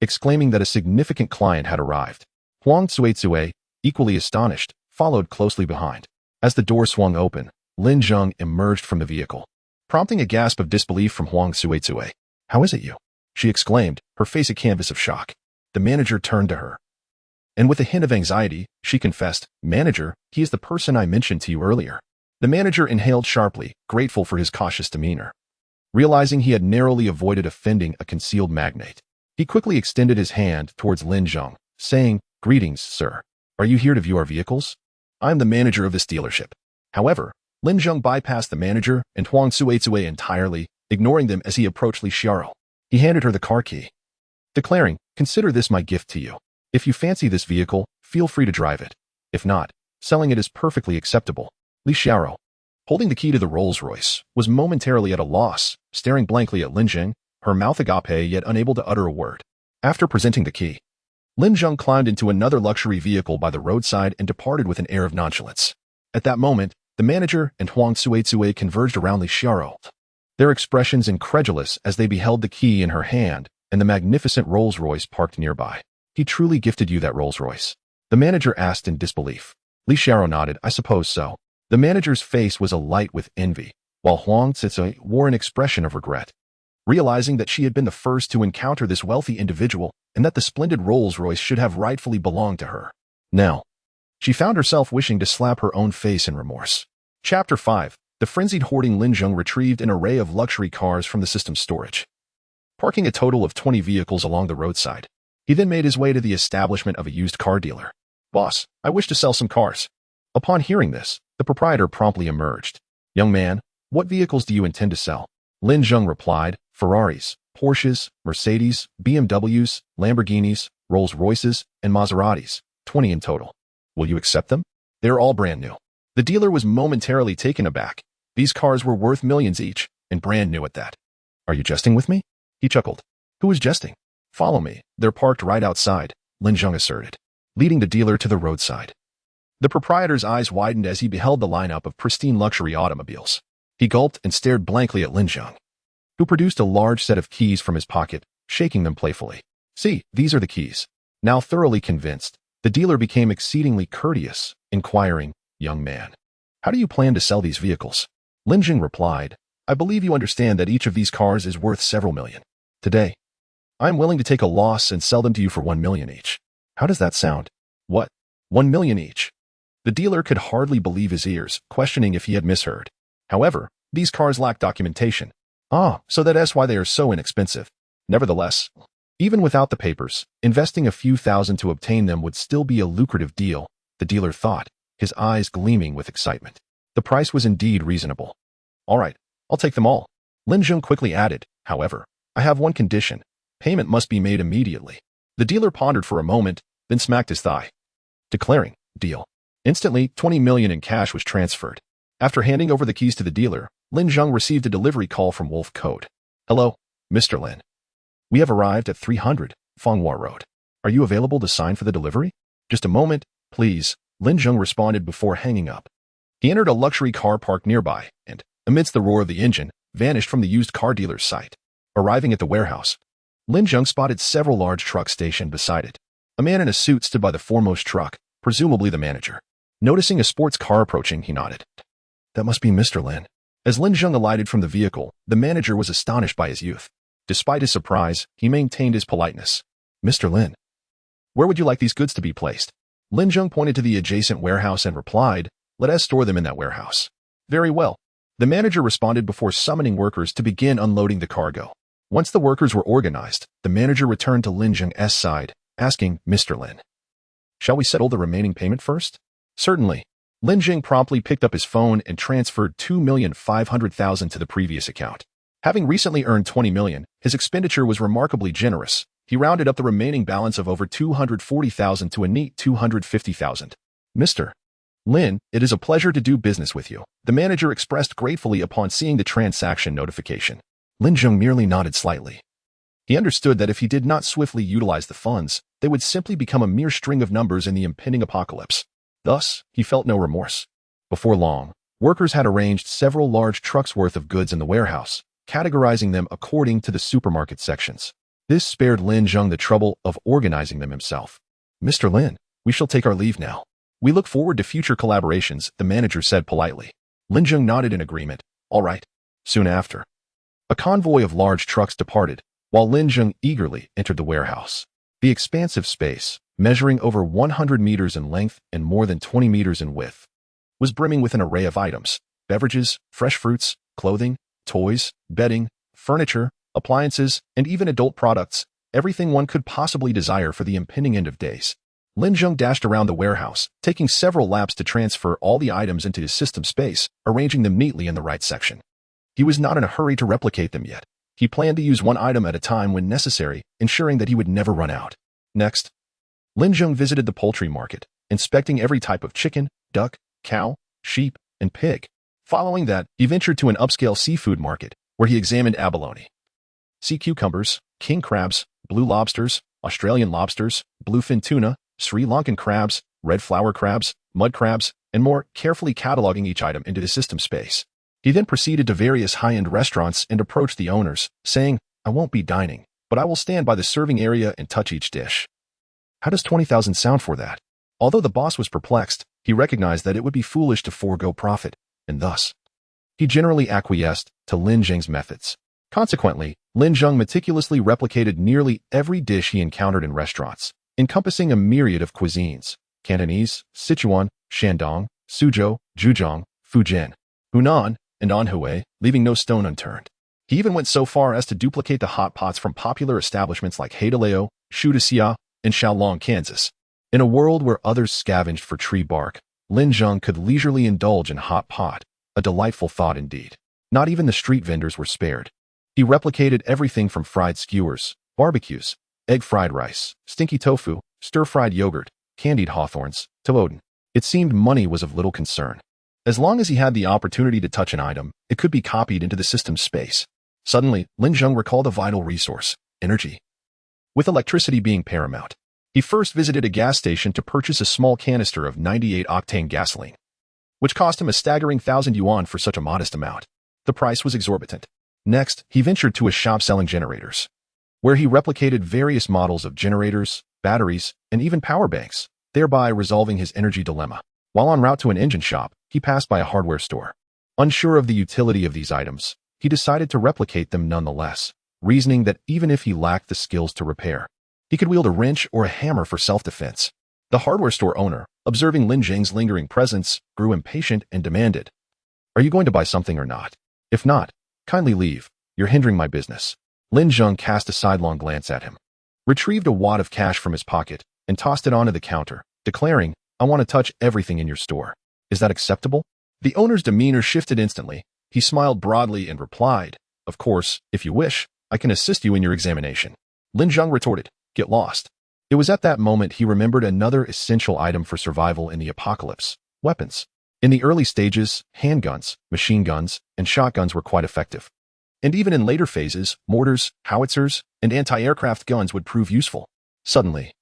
exclaiming that a significant client had arrived. Huang Suetsue, equally astonished, followed closely behind. As the door swung open, Lin Zheng emerged from the vehicle, prompting a gasp of disbelief from Huang Suetsue. "How is it you?" she exclaimed, her face a canvas of shock. The manager turned to her, and with a hint of anxiety, she confessed, "Manager, he is the person I mentioned to you earlier." The manager inhaled sharply, grateful for his cautious demeanor. Realizing he had narrowly avoided offending a concealed magnate, he quickly extended his hand towards Lin Zheng, saying, "Greetings, sir. Are you here to view our vehicles? I am the manager of this dealership." However, Lin Zheng bypassed the manager and Huang Suetsue entirely, ignoring them as he approached Li Shiro. He handed her the car key, declaring, "Consider this my gift to you. If you fancy this vehicle, feel free to drive it. If not, selling it is perfectly acceptable." Li Shiro, holding the key to the Rolls-Royce, was momentarily at a loss, staring blankly at Lin Zheng, her mouth agape yet unable to utter a word. After presenting the key, Lin Zheng climbed into another luxury vehicle by the roadside and departed with an air of nonchalance. At that moment, The manager and Huang Tsuetsue converged around Li Xiao, their expressions incredulous as they beheld the key in her hand and the magnificent Rolls-Royce parked nearby. He truly gifted you that Rolls-Royce? The manager asked in disbelief. Li Xiao nodded. I suppose so. The manager's face was alight with envy, while Huang Tsuetsue wore an expression of regret. Realizing that she had been the first to encounter this wealthy individual and that the splendid Rolls-Royce should have rightfully belonged to her. Now, she found herself wishing to slap her own face in remorse. Chapter 5. The frenzied hoarding. Lin Zheng retrieved an array of luxury cars from the system's storage, parking a total of 20 vehicles along the roadside. He then made his way to the establishment of a used car dealer. Boss, I wish to sell some cars. Upon hearing this, the proprietor promptly emerged. Young man, what vehicles do you intend to sell? Lin Zheng replied, Ferraris, Porsches, Mercedes, BMWs, Lamborghinis, Rolls-Royces, and Maseratis, 20 in total. Will you accept them? They are all brand new. The dealer was momentarily taken aback. These cars were worth millions each, and brand new at that. Are you jesting with me? He chuckled. Who is jesting? Follow me. They're parked right outside, Lin Zheng asserted, leading the dealer to the roadside. The proprietor's eyes widened as he beheld the lineup of pristine luxury automobiles. He gulped and stared blankly at Lin Zheng, who produced a large set of keys from his pocket, shaking them playfully. See, these are the keys. Now thoroughly convinced, the dealer became exceedingly courteous, inquiring, Young man, how do you plan to sell these vehicles? Lin Zheng replied, I believe you understand that each of these cars is worth several million. Today, I am willing to take a loss and sell them to you for 1 million each. How does that sound? What? 1 million each? The dealer could hardly believe his ears, questioning if he had misheard. However, these cars lack documentation. So that's why they are so inexpensive. Nevertheless, even without the papers, investing a few thousand to obtain them would still be a lucrative deal, the dealer thought, his eyes gleaming with excitement. The price was indeed reasonable. All right, I'll take them all. Lin Zheng quickly added, however, I have one condition. Payment must be made immediately. The dealer pondered for a moment, then smacked his thigh, declaring, deal. Instantly, 20 million in cash was transferred. After handing over the keys to the dealer, Lin Zheng received a delivery call from Wolf Code. Hello, Mr. Lin. We have arrived at 300 Fenghua Road. Are you available to sign for the delivery? Just a moment, please, Lin Zheng responded before hanging up. He entered a luxury car park nearby and, amidst the roar of the engine, vanished from the used car dealer's sight. Arriving at the warehouse, Lin Zheng spotted several large trucks stationed beside it. A man in a suit stood by the foremost truck, presumably the manager. Noticing a sports car approaching, he nodded. That must be Mr. Lin. As Lin Zheng alighted from the vehicle, the manager was astonished by his youth. Despite his surprise, he maintained his politeness. Mr. Lin, where would you like these goods to be placed? Lin Zheng pointed to the adjacent warehouse and replied, let us store them in that warehouse. Very well. The manager responded before summoning workers to begin unloading the cargo. Once the workers were organized, the manager returned to Lin Zheng's side, asking, Mr. Lin, shall we settle the remaining payment first? Certainly. Lin Zheng promptly picked up his phone and transferred 2,500,000 to the previous account. Having recently earned 20 million, his expenditure was remarkably generous. He rounded up the remaining balance of over 240,000 to a neat 250,000. Mr. Lin, it is a pleasure to do business with you, the manager expressed gratefully upon seeing the transaction notification. Lin Zheng merely nodded slightly. He understood that if he did not swiftly utilize the funds, they would simply become a mere string of numbers in the impending apocalypse. Thus, he felt no remorse. Before long, workers had arranged several large trucks worth of goods in the warehouse, categorizing them according to the supermarket sections. This spared Lin Zheng the trouble of organizing them himself. Mr. Lin, we shall take our leave now. We look forward to future collaborations, the manager said politely. Lin Zheng nodded in agreement. All right. Soon after, a convoy of large trucks departed, while Lin Zheng eagerly entered the warehouse. The expansive space, measuring over 100 meters in length and more than 20 meters in width, was brimming with an array of items, beverages, fresh fruits, clothing, toys, bedding, furniture, appliances, and even adult products, everything one could possibly desire for the impending end of days. Lin Zheng dashed around the warehouse, taking several laps to transfer all the items into his system space, arranging them neatly in the right section. He was not in a hurry to replicate them yet. He planned to use one item at a time when necessary, ensuring that he would never run out. Next, Lin Zheng visited the poultry market, inspecting every type of chicken, duck, cow, sheep, and pig. Following that, he ventured to an upscale seafood market, where he examined abalone, sea cucumbers, king crabs, blue lobsters, Australian lobsters, bluefin tuna, Sri Lankan crabs, red flower crabs, mud crabs, and more carefully cataloging each item into the system space. He then proceeded to various high-end restaurants and approached the owners, saying, "I won't be dining, but I will stand by the serving area and touch each dish." How does 20,000 sound for that? Although the boss was perplexed, he recognized that it would be foolish to forego profit, and thus, he generally acquiesced to Lin Zheng's methods. Consequently, Lin Zheng meticulously replicated nearly every dish he encountered in restaurants, encompassing a myriad of cuisines: Cantonese, Sichuan, Shandong, Suzhou, Zhejiang, Fujian, Hunan, and Anhui, leaving no stone unturned. He even went so far as to duplicate the hot pots from popular establishments like Heidaleo, Shudaxia, and Shaolong, Kansas. In a world where others scavenged for tree bark, Lin Zheng could leisurely indulge in hot pot, a delightful thought indeed. Not even the street vendors were spared. He replicated everything from fried skewers, barbecues, egg-fried rice, stinky tofu, stir-fried yogurt, candied hawthorns, to Odin. It seemed money was of little concern. As long as he had the opportunity to touch an item, it could be copied into the system's space. Suddenly, Lin Zheng recalled a vital resource: energy. With electricity being paramount, he first visited a gas station to purchase a small canister of 98-octane gasoline, which cost him a staggering 1,000 yuan for such a modest amount. The price was exorbitant. Next, he ventured to a shop selling generators, where he replicated various models of generators, batteries, and even power banks, thereby resolving his energy dilemma. While en route to an engine shop, he passed by a hardware store. Unsure of the utility of these items, he decided to replicate them nonetheless, reasoning that even if he lacked the skills to repair, he could wield a wrench or a hammer for self-defense. The hardware store owner, observing Lin Zheng's lingering presence, grew impatient and demanded, "Are you going to buy something or not? If not, kindly leave. You're hindering my business." Lin Zheng cast a sidelong glance at him, retrieved a wad of cash from his pocket, and tossed it onto the counter, declaring, "I want to touch everything in your store. Is that acceptable?" The owner's demeanor shifted instantly. He smiled broadly and replied, "Of course, if you wish, I can assist you in your examination." Lin Zheng retorted, "Get lost." It was at that moment he remembered another essential item for survival in the apocalypse: weapons. In the early stages, handguns, machine guns, and shotguns were quite effective. And even in later phases, mortars, howitzers, and anti-aircraft guns would prove useful. Suddenly,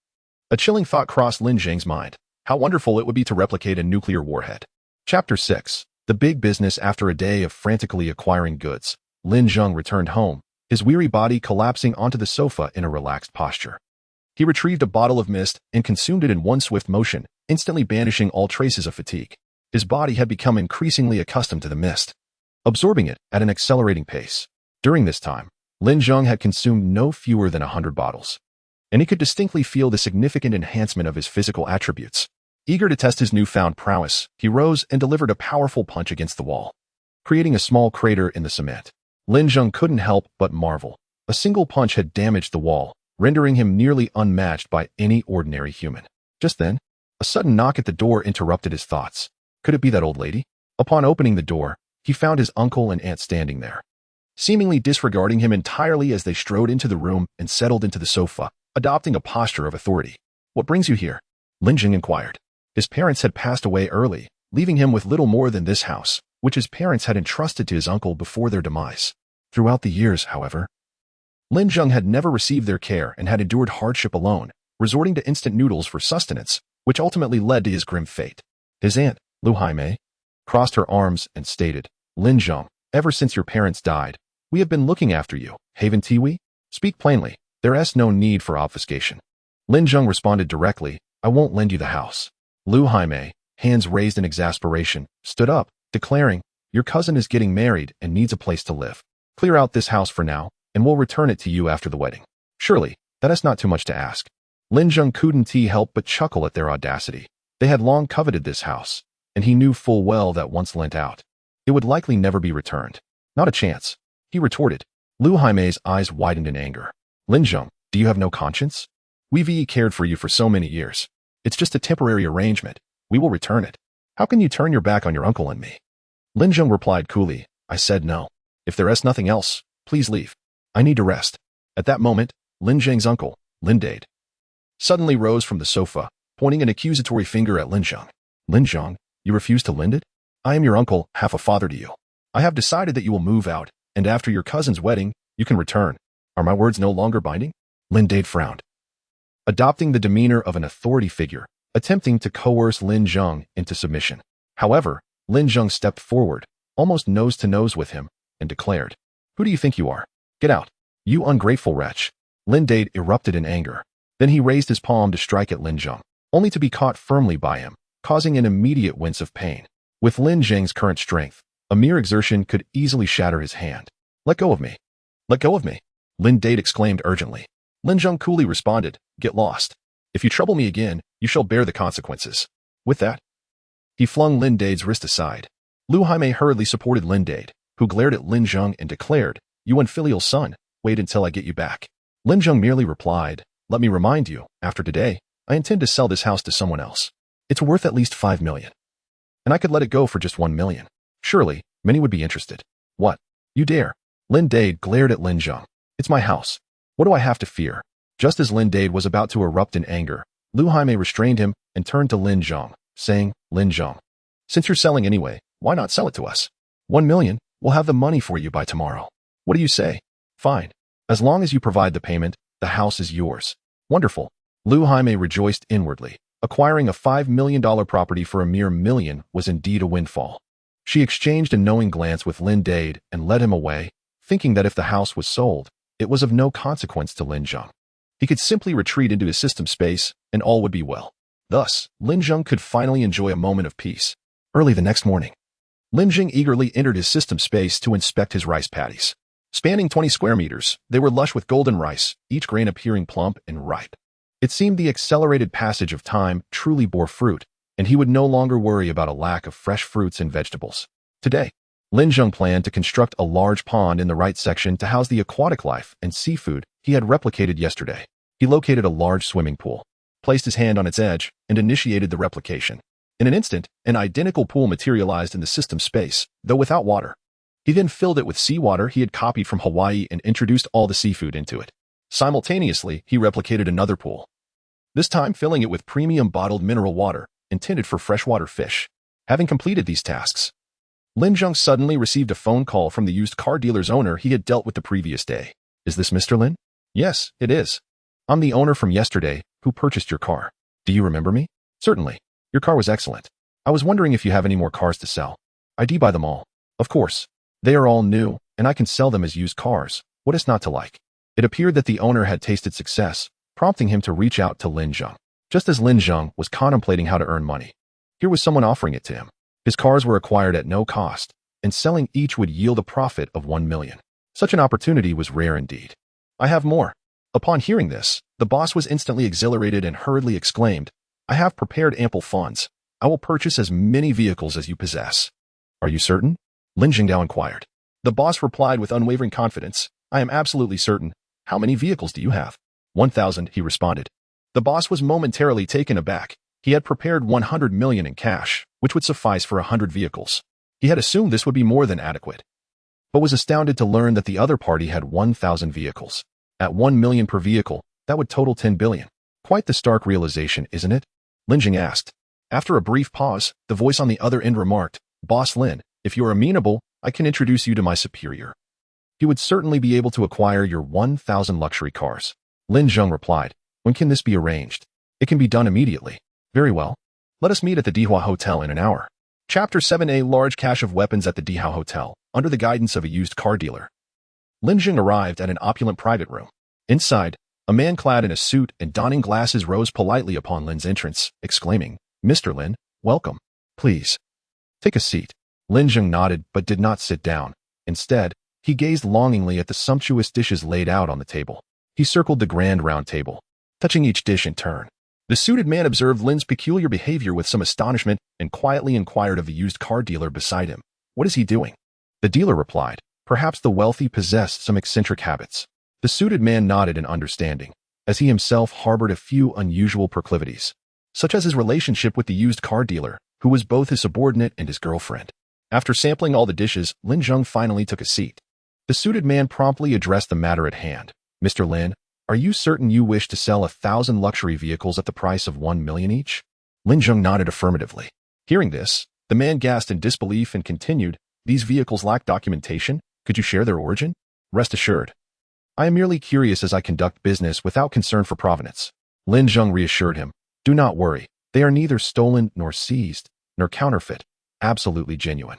a chilling thought crossed Lin Zheng's mind. How wonderful it would be to replicate a nuclear warhead. Chapter 6. The Big Business. After a day of frantically acquiring goods, Lin Zheng returned home, his weary body collapsing onto the sofa in a relaxed posture. He retrieved a bottle of mist and consumed it in one swift motion, instantly banishing all traces of fatigue. His body had become increasingly accustomed to the mist, absorbing it at an accelerating pace. During this time, Lin Zheng had consumed no fewer than 100 bottles, and he could distinctly feel the significant enhancement of his physical attributes. Eager to test his newfound prowess, he rose and delivered a powerful punch against the wall, creating a small crater in the cement. Lin Zheng couldn't help but marvel. A single punch had damaged the wall, rendering him nearly unmatched by any ordinary human. Just then, a sudden knock at the door interrupted his thoughts. Could it be that old lady? Upon opening the door, he found his uncle and aunt standing there, seemingly disregarding him entirely as they strode into the room and settled into the sofa, adopting a posture of authority. "What brings you here?" Lin Zheng inquired. His parents had passed away early, leaving him with little more than this house, which his parents had entrusted to his uncle before their demise. Throughout the years, however, Lin Zheng had never received their care and had endured hardship alone, resorting to instant noodles for sustenance, which ultimately led to his grim fate. His aunt, Lu Haimei, crossed her arms and stated, "Lin Zheng, ever since your parents died, we have been looking after you, haven't we? Speak plainly, there is no need for obfuscation." Lin Zheng responded directly, "I won't lend you the house." Lu Haimei, hands raised in exasperation, stood up, declaring, "Your cousin is getting married and needs a place to live. Clear out this house for now, and we'll return it to you after the wedding." Surely, that is not too much to ask. Lin Zheng couldn't help but chuckle at their audacity. They had long coveted this house, and he knew full well that once lent out, it would likely never be returned. "Not a chance," he retorted. Lu Haimei's eyes widened in anger. "Lin Zheng, do you have no conscience? We've cared for you for so many years. It's just a temporary arrangement. We will return it. How can you turn your back on your uncle and me?" Lin Zheng replied coolly, "I said no. If there is nothing else, please leave. I need to rest." At that moment, Lin Zheng's uncle, Lin Dade, suddenly rose from the sofa, pointing an accusatory finger at Lin Zheng. "Lin Zheng, you refuse to lend it? I am your uncle, half a father to you. I have decided that you will move out, and after your cousin's wedding, you can return. Are my words no longer binding?" Lin Dade frowned, adopting the demeanor of an authority figure, attempting to coerce Lin Zheng into submission. However, Lin Zheng stepped forward, almost nose to nose with him, and declared, "Who do you think you are? Get out, you ungrateful wretch." Lin Dade erupted in anger. Then he raised his palm to strike at Lin Zheng, only to be caught firmly by him, causing an immediate wince of pain. With Lin Zheng's current strength, a mere exertion could easily shatter his hand. "Let go of me. Let go of me," Lin Dade exclaimed urgently. Lin Zheng coolly responded, "Get lost. If you trouble me again, you shall bear the consequences." With that, he flung Lin Dade's wrist aside. Lu Jaime hurriedly supported Lin Dade, who glared at Lin Zheng and declared, "You unfilial son, wait until I get you back." Lin Zheng merely replied, "Let me remind you, after today, I intend to sell this house to someone else. It's worth at least 5 million. And I could let it go for just 1 million. Surely, many would be interested." "What? You dare?" Lin Dade glared at Lin Zheng. "It's my house. What do I have to fear?" Just as Lin Dade was about to erupt in anger, Lu Jaime restrained him and turned to Lin Zheng, saying, "Lin Zheng, since you're selling anyway, why not sell it to us? 1 million, we'll have the money for you by tomorrow. What do you say?" "Fine. As long as you provide the payment, the house is yours." "Wonderful." Lu Jaime rejoiced inwardly. Acquiring a $5 million property for a mere million was indeed a windfall. She exchanged a knowing glance with Lin Dade and led him away, thinking that if the house was sold, it was of no consequence to Lin Zheng. He could simply retreat into his system space, and all would be well. Thus, Lin Zheng could finally enjoy a moment of peace. Early the next morning, Lin Zheng eagerly entered his system space to inspect his rice paddies. Spanning 20 square meters, they were lush with golden rice, each grain appearing plump and ripe. It seemed the accelerated passage of time truly bore fruit, and he would no longer worry about a lack of fresh fruits and vegetables. Today, Lin Zheng planned to construct a large pond in the right section to house the aquatic life and seafood he had replicated yesterday. He located a large swimming pool, placed his hand on its edge, and initiated the replication. In an instant, an identical pool materialized in the system space, though without water. He then filled it with seawater he had copied from Hawaii and introduced all the seafood into it. Simultaneously, he replicated another pool, this time filling it with premium bottled mineral water intended for freshwater fish. Having completed these tasks, Lin Zheng suddenly received a phone call from the used car dealer's owner he had dealt with the previous day. "Is this Mr. Lin?" "Yes, it is. I'm the owner from yesterday who purchased your car. Do you remember me?" "Certainly. Your car was excellent. I was wondering if you have any more cars to sell." "I do buy them all." "Of course. They are all new, and I can sell them as used cars. What is not to like?" It appeared that the owner had tasted success, prompting him to reach out to Lin Zheng. Just as Lin Zheng was contemplating how to earn money, here was someone offering it to him. His cars were acquired at no cost, and selling each would yield a profit of 1 million. Such an opportunity was rare indeed. "I have more." Upon hearing this, the boss was instantly exhilarated and hurriedly exclaimed, "I have prepared ample funds. I will purchase as many vehicles as you possess." "Are you certain?" Lin Zheng inquired. The boss replied with unwavering confidence, "I am absolutely certain. How many vehicles do you have?" 1,000, he responded. The boss was momentarily taken aback. He had prepared 100 million in cash, which would suffice for 100 vehicles. He had assumed this would be more than adequate, but was astounded to learn that the other party had 1,000 vehicles. At 1 million per vehicle, that would total 10 billion. Quite the stark realization, isn't it? Lin Zheng asked. After a brief pause, the voice on the other end remarked, "Boss Lin, if you're amenable, I can introduce you to my superior. He would certainly be able to acquire your 1,000 luxury cars." Lin Zheng replied, "When can this be arranged?" "It can be done immediately." "Very well. Let us meet at the Dihua Hotel in an hour." Chapter 7: A large cache of weapons at the Dihua Hotel, under the guidance of a used car dealer. Lin Zheng arrived at an opulent private room. Inside, a man clad in a suit and donning glasses rose politely upon Lin's entrance, exclaiming, "Mr. Lin, welcome. Please, take a seat." Lin Zheng nodded but did not sit down. Instead, he gazed longingly at the sumptuous dishes laid out on the table. He circled the grand round table, touching each dish in turn. The suited man observed Lin's peculiar behavior with some astonishment and quietly inquired of the used car dealer beside him, "What is he doing?" The dealer replied, "Perhaps the wealthy possessed some eccentric habits." The suited man nodded in understanding, as he himself harbored a few unusual proclivities, such as his relationship with the used car dealer, who was both his subordinate and his girlfriend. After sampling all the dishes, Lin Zheng finally took a seat. The suited man promptly addressed the matter at hand. "Mr. Lin, are you certain you wish to sell 1,000 luxury vehicles at the price of 1 million each?" Lin Zheng nodded affirmatively. Hearing this, the man gasped in disbelief and continued, "These vehicles lack documentation? Could you share their origin?" "Rest assured. I am merely curious as I conduct business without concern for provenance." Lin Zheng reassured him, "Do not worry. They are neither stolen nor seized, nor counterfeit. absolutely genuine.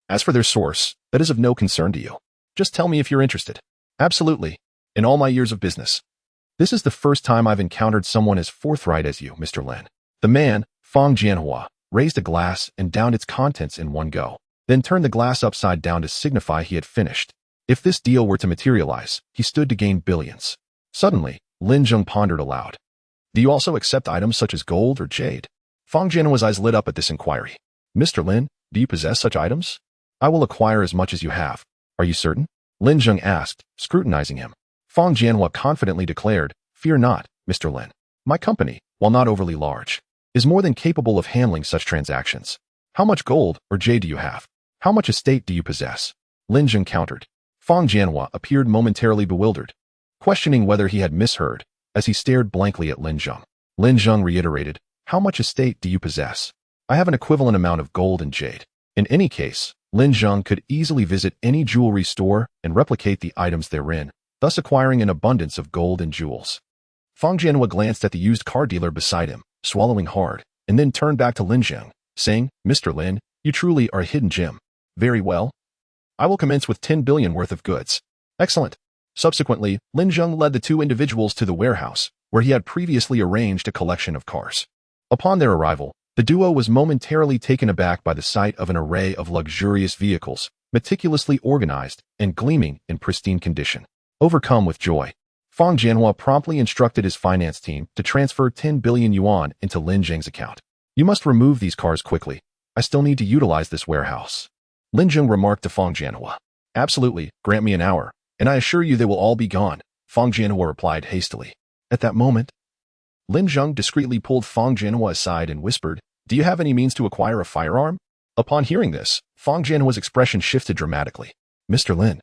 As for their source, that is of no concern to you. Just tell me if you're interested. Absolutely. In all my years of business. This is the first time I've encountered someone as forthright as you, Mr. Lin. The man, Fang Jianhua, raised a glass and downed its contents in one go, then turned the glass upside down to signify he had finished. If this deal were to materialize, he stood to gain billions. Suddenly, Lin Zheng pondered aloud. Do you also accept items such as gold or jade? Fang Jianhua's eyes lit up at this inquiry. Mr. Lin, do you possess such items? I will acquire as much as you have. Are you certain? Lin Zheng asked, scrutinizing him. Fang Jianhua confidently declared, Fear not, Mr. Lin. My company, while not overly large, is more than capable of handling such transactions. How much gold or jade do you have? How much estate do you possess? Lin Zheng countered. Fang Jianhua appeared momentarily bewildered, questioning whether he had misheard, as he stared blankly at Lin Zheng. Lin Zheng reiterated, How much estate do you possess? I have an equivalent amount of gold and jade. In any case, Lin Zheng could easily visit any jewelry store and replicate the items therein, thus acquiring an abundance of gold and jewels. Fang Jianhua glanced at the used car dealer beside him, swallowing hard, and then turned back to Lin Zheng, saying, Mr. Lin, you truly are a hidden gem. Very well. I will commence with 10 billion worth of goods. Excellent. Subsequently, Lin Zheng led the two individuals to the warehouse, where he had previously arranged a collection of cars. Upon their arrival, the duo was momentarily taken aback by the sight of an array of luxurious vehicles, meticulously organized and gleaming in pristine condition. Overcome with joy, Fang Jianhua promptly instructed his finance team to transfer 10 billion yuan into Lin Zheng's account. You must remove these cars quickly. I still need to utilize this warehouse. Lin Zheng remarked to Fang Jianhua. Absolutely, grant me an hour, and I assure you they will all be gone, Fang Jianhua replied hastily. At that moment, Lin Zheng discreetly pulled Fang Jianhua aside and whispered, Do you have any means to acquire a firearm? Upon hearing this, Fang Jianhua's expression shifted dramatically. Mr. Lin,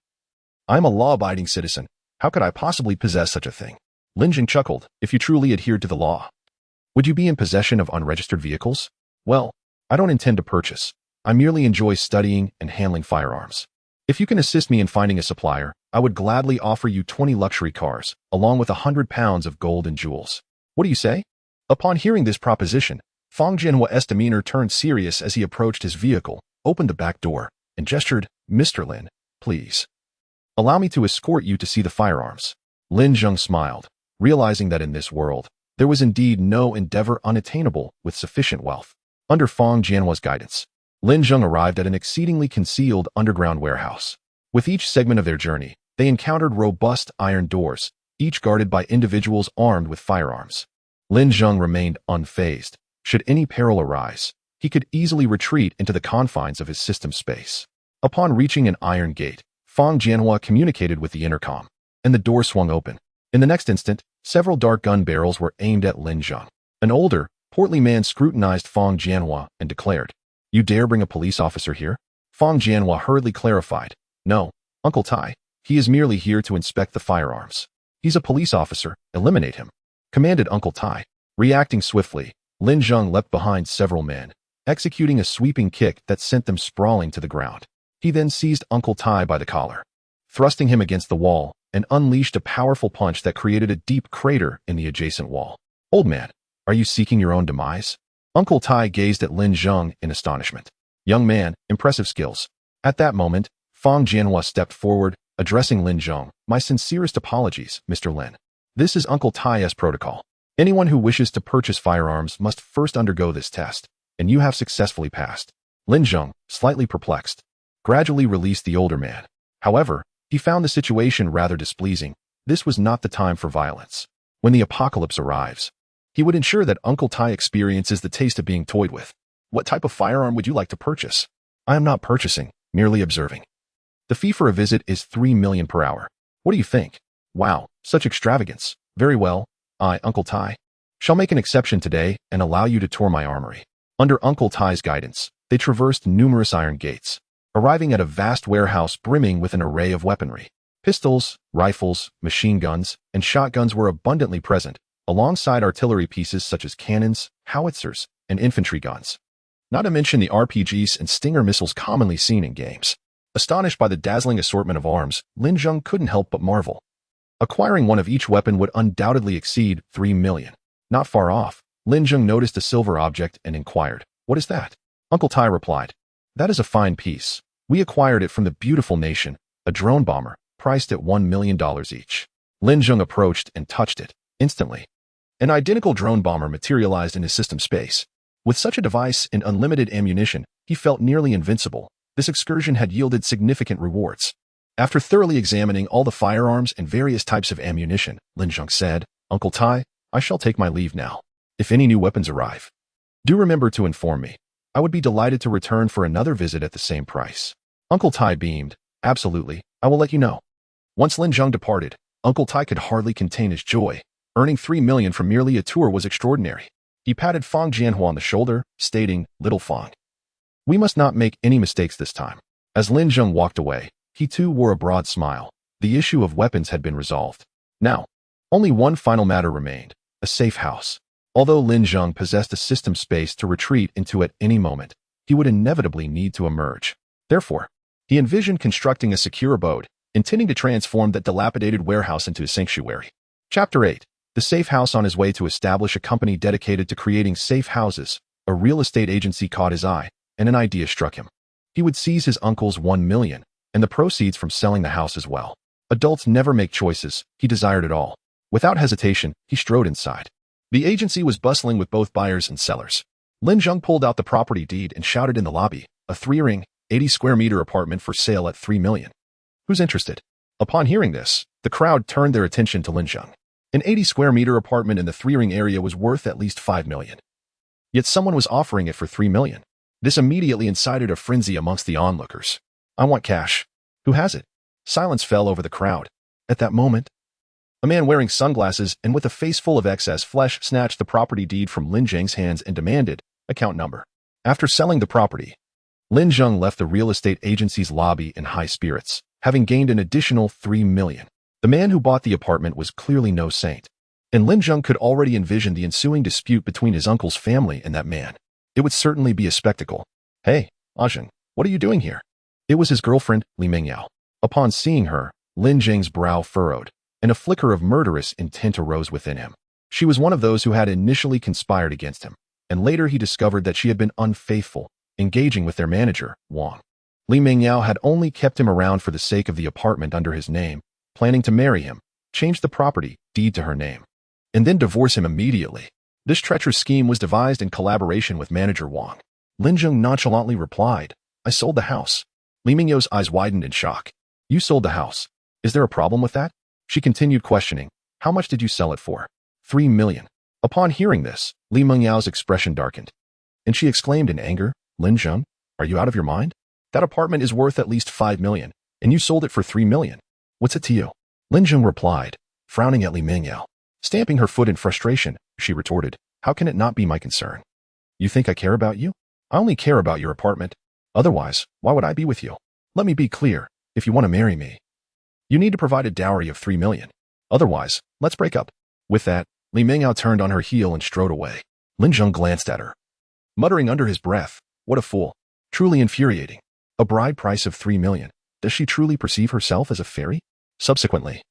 I am a law-abiding citizen. How could I possibly possess such a thing? Lin Zheng chuckled. If you truly adhered to the law, would you be in possession of unregistered vehicles? Well, I don't intend to purchase. I merely enjoy studying and handling firearms. If you can assist me in finding a supplier, I would gladly offer you 20 luxury cars, along with 100 pounds of gold and jewels. What do you say? Upon hearing this proposition, Fang Jianhua's demeanor turned serious as he approached his vehicle, opened the back door, and gestured, Mr. Lin, please. Allow me to escort you to see the firearms. Lin Zheng smiled, realizing that in this world, there was indeed no endeavor unattainable with sufficient wealth. Under Fang Jianhua's guidance, Lin Zheng arrived at an exceedingly concealed underground warehouse. With each segment of their journey, they encountered robust iron doors, each guarded by individuals armed with firearms. Lin Zheng remained unfazed. Should any peril arise, he could easily retreat into the confines of his system space. Upon reaching an iron gate, Fang Jianhua communicated with the intercom, and the door swung open. In the next instant, several dark gun barrels were aimed at Lin Zheng. An older, portly man scrutinized Fang Jianhua and declared, You dare bring a police officer here? Fang Jianhua hurriedly clarified, No, Uncle Tai, he is merely here to inspect the firearms. He's a police officer, eliminate him, commanded Uncle Tai. Reacting swiftly, Lin Zheng leapt behind several men, executing a sweeping kick that sent them sprawling to the ground. He then seized Uncle Tai by the collar, thrusting him against the wall, and unleashed a powerful punch that created a deep crater in the adjacent wall. Old man, are you seeking your own demise? Uncle Tai gazed at Lin Zheng in astonishment. Young man, impressive skills. At that moment, Fang Jianhua stepped forward, addressing Lin Zheng. My sincerest apologies, Mr. Lin. This is Uncle Tai's protocol. Anyone who wishes to purchase firearms must first undergo this test, and you have successfully passed. Lin Zheng, slightly perplexed, gradually released the older man. However, he found the situation rather displeasing. This was not the time for violence. When the apocalypse arrives, he would ensure that Uncle Tai experiences the taste of being toyed with. What type of firearm would you like to purchase? I am not purchasing, merely observing. The fee for a visit is 3 million per hour. What do you think? Wow, such extravagance. Very well, I, Uncle Tai, shall make an exception today and allow you to tour my armory. Under Uncle Tai's guidance, they traversed numerous iron gates, arriving at a vast warehouse brimming with an array of weaponry. Pistols, rifles, machine guns, and shotguns were abundantly present, alongside artillery pieces such as cannons, howitzers, and infantry guns. Not to mention the RPGs and Stinger missiles commonly seen in games. Astonished by the dazzling assortment of arms, Lin Zheng couldn't help but marvel. Acquiring one of each weapon would undoubtedly exceed 3 million. Not far off, Lin Zheng noticed a silver object and inquired, What is that? Uncle Tai replied, That is a fine piece. We acquired it from the beautiful nation, a drone bomber, priced at $1 million each. Lin Zheng approached and touched it. Instantly, an identical drone bomber materialized in his system space. With such a device and unlimited ammunition, he felt nearly invincible. This excursion had yielded significant rewards. After thoroughly examining all the firearms and various types of ammunition, Lin Zheng said, "Uncle Tai, I shall take my leave now. If any new weapons arrive, do remember to inform me. I would be delighted to return for another visit at the same price." Uncle Tai beamed. "Absolutely, I will let you know." Once Lin Zheng departed, Uncle Tai could hardly contain his joy. Earning $3 million from merely a tour was extraordinary. He patted Fang Jianhua on the shoulder, stating, "Little Fang, we must not make any mistakes this time." As Lin Zheng walked away, he too wore a broad smile. The issue of weapons had been resolved. Now, only one final matter remained, a safe house. Although Lin Zheng possessed a system space to retreat into at any moment, he would inevitably need to emerge. Therefore, he envisioned constructing a secure abode, intending to transform that dilapidated warehouse into a sanctuary. Chapter 8. The safe house. On his way to establish a company dedicated to creating safe houses, a real estate agency caught his eye, and an idea struck him. He would seize his uncle's $1 million, and the proceeds from selling the house as well. Adults never make choices, he desired it all. Without hesitation, he strode inside. The agency was bustling with both buyers and sellers. Lin Zheng pulled out the property deed and shouted in the lobby, "A 3-ring, 80-square-meter apartment for sale at $3 million. Who's interested?" Upon hearing this, the crowd turned their attention to Lin Zheng. An 80-square-meter apartment in the 3-ring area was worth at least $5 million. Yet someone was offering it for $3 million. This immediately incited a frenzy amongst the onlookers. "I want cash. Who has it?" Silence fell over the crowd. At that moment, a man wearing sunglasses and with a face full of excess flesh snatched the property deed from Lin Zheng's hands and demanded account number. After selling the property, Lin Zheng left the real estate agency's lobby in high spirits, having gained an additional $3 million. The man who bought the apartment was clearly no saint, and Lin Zheng could already envision the ensuing dispute between his uncle's family and that man. It would certainly be a spectacle. "Hey, Ajin, what are you doing here?" It was his girlfriend, Li Mingyao. Upon seeing her, Lin Zheng's brow furrowed, and a flicker of murderous intent arose within him. She was one of those who had initially conspired against him, and later he discovered that she had been unfaithful, engaging with their manager, Wang. Li Mingyao had only kept him around for the sake of the apartment under his name, planning to marry him, change the property deed to her name, and then divorce him immediately. This treacherous scheme was devised in collaboration with manager Wang. Lin Zheng nonchalantly replied, "I sold the house." Li Mingyao's eyes widened in shock. "You sold the house. Is there a problem with that?" She continued questioning, "How much did you sell it for?" $3 million. Upon hearing this, Li Mingyao's expression darkened, and she exclaimed in anger, "Lin Zheng, are you out of your mind? That apartment is worth at least $5 million, and you sold it for $3 million. What's it to you?" Lin Zheng replied, frowning at Li Mingyao. Stamping her foot in frustration, she retorted, "How can it not be my concern? You think I care about you? I only care about your apartment. Otherwise, why would I be with you? Let me be clear. If you want to marry me, you need to provide a dowry of $3 million. Otherwise, let's break up." With that, Li Mingyao turned on her heel and strode away. Lin Zheng glanced at her, muttering under his breath, "What a fool. Truly infuriating. A bride price of $3 million. Does she truly perceive herself as a fairy?" Subsequently,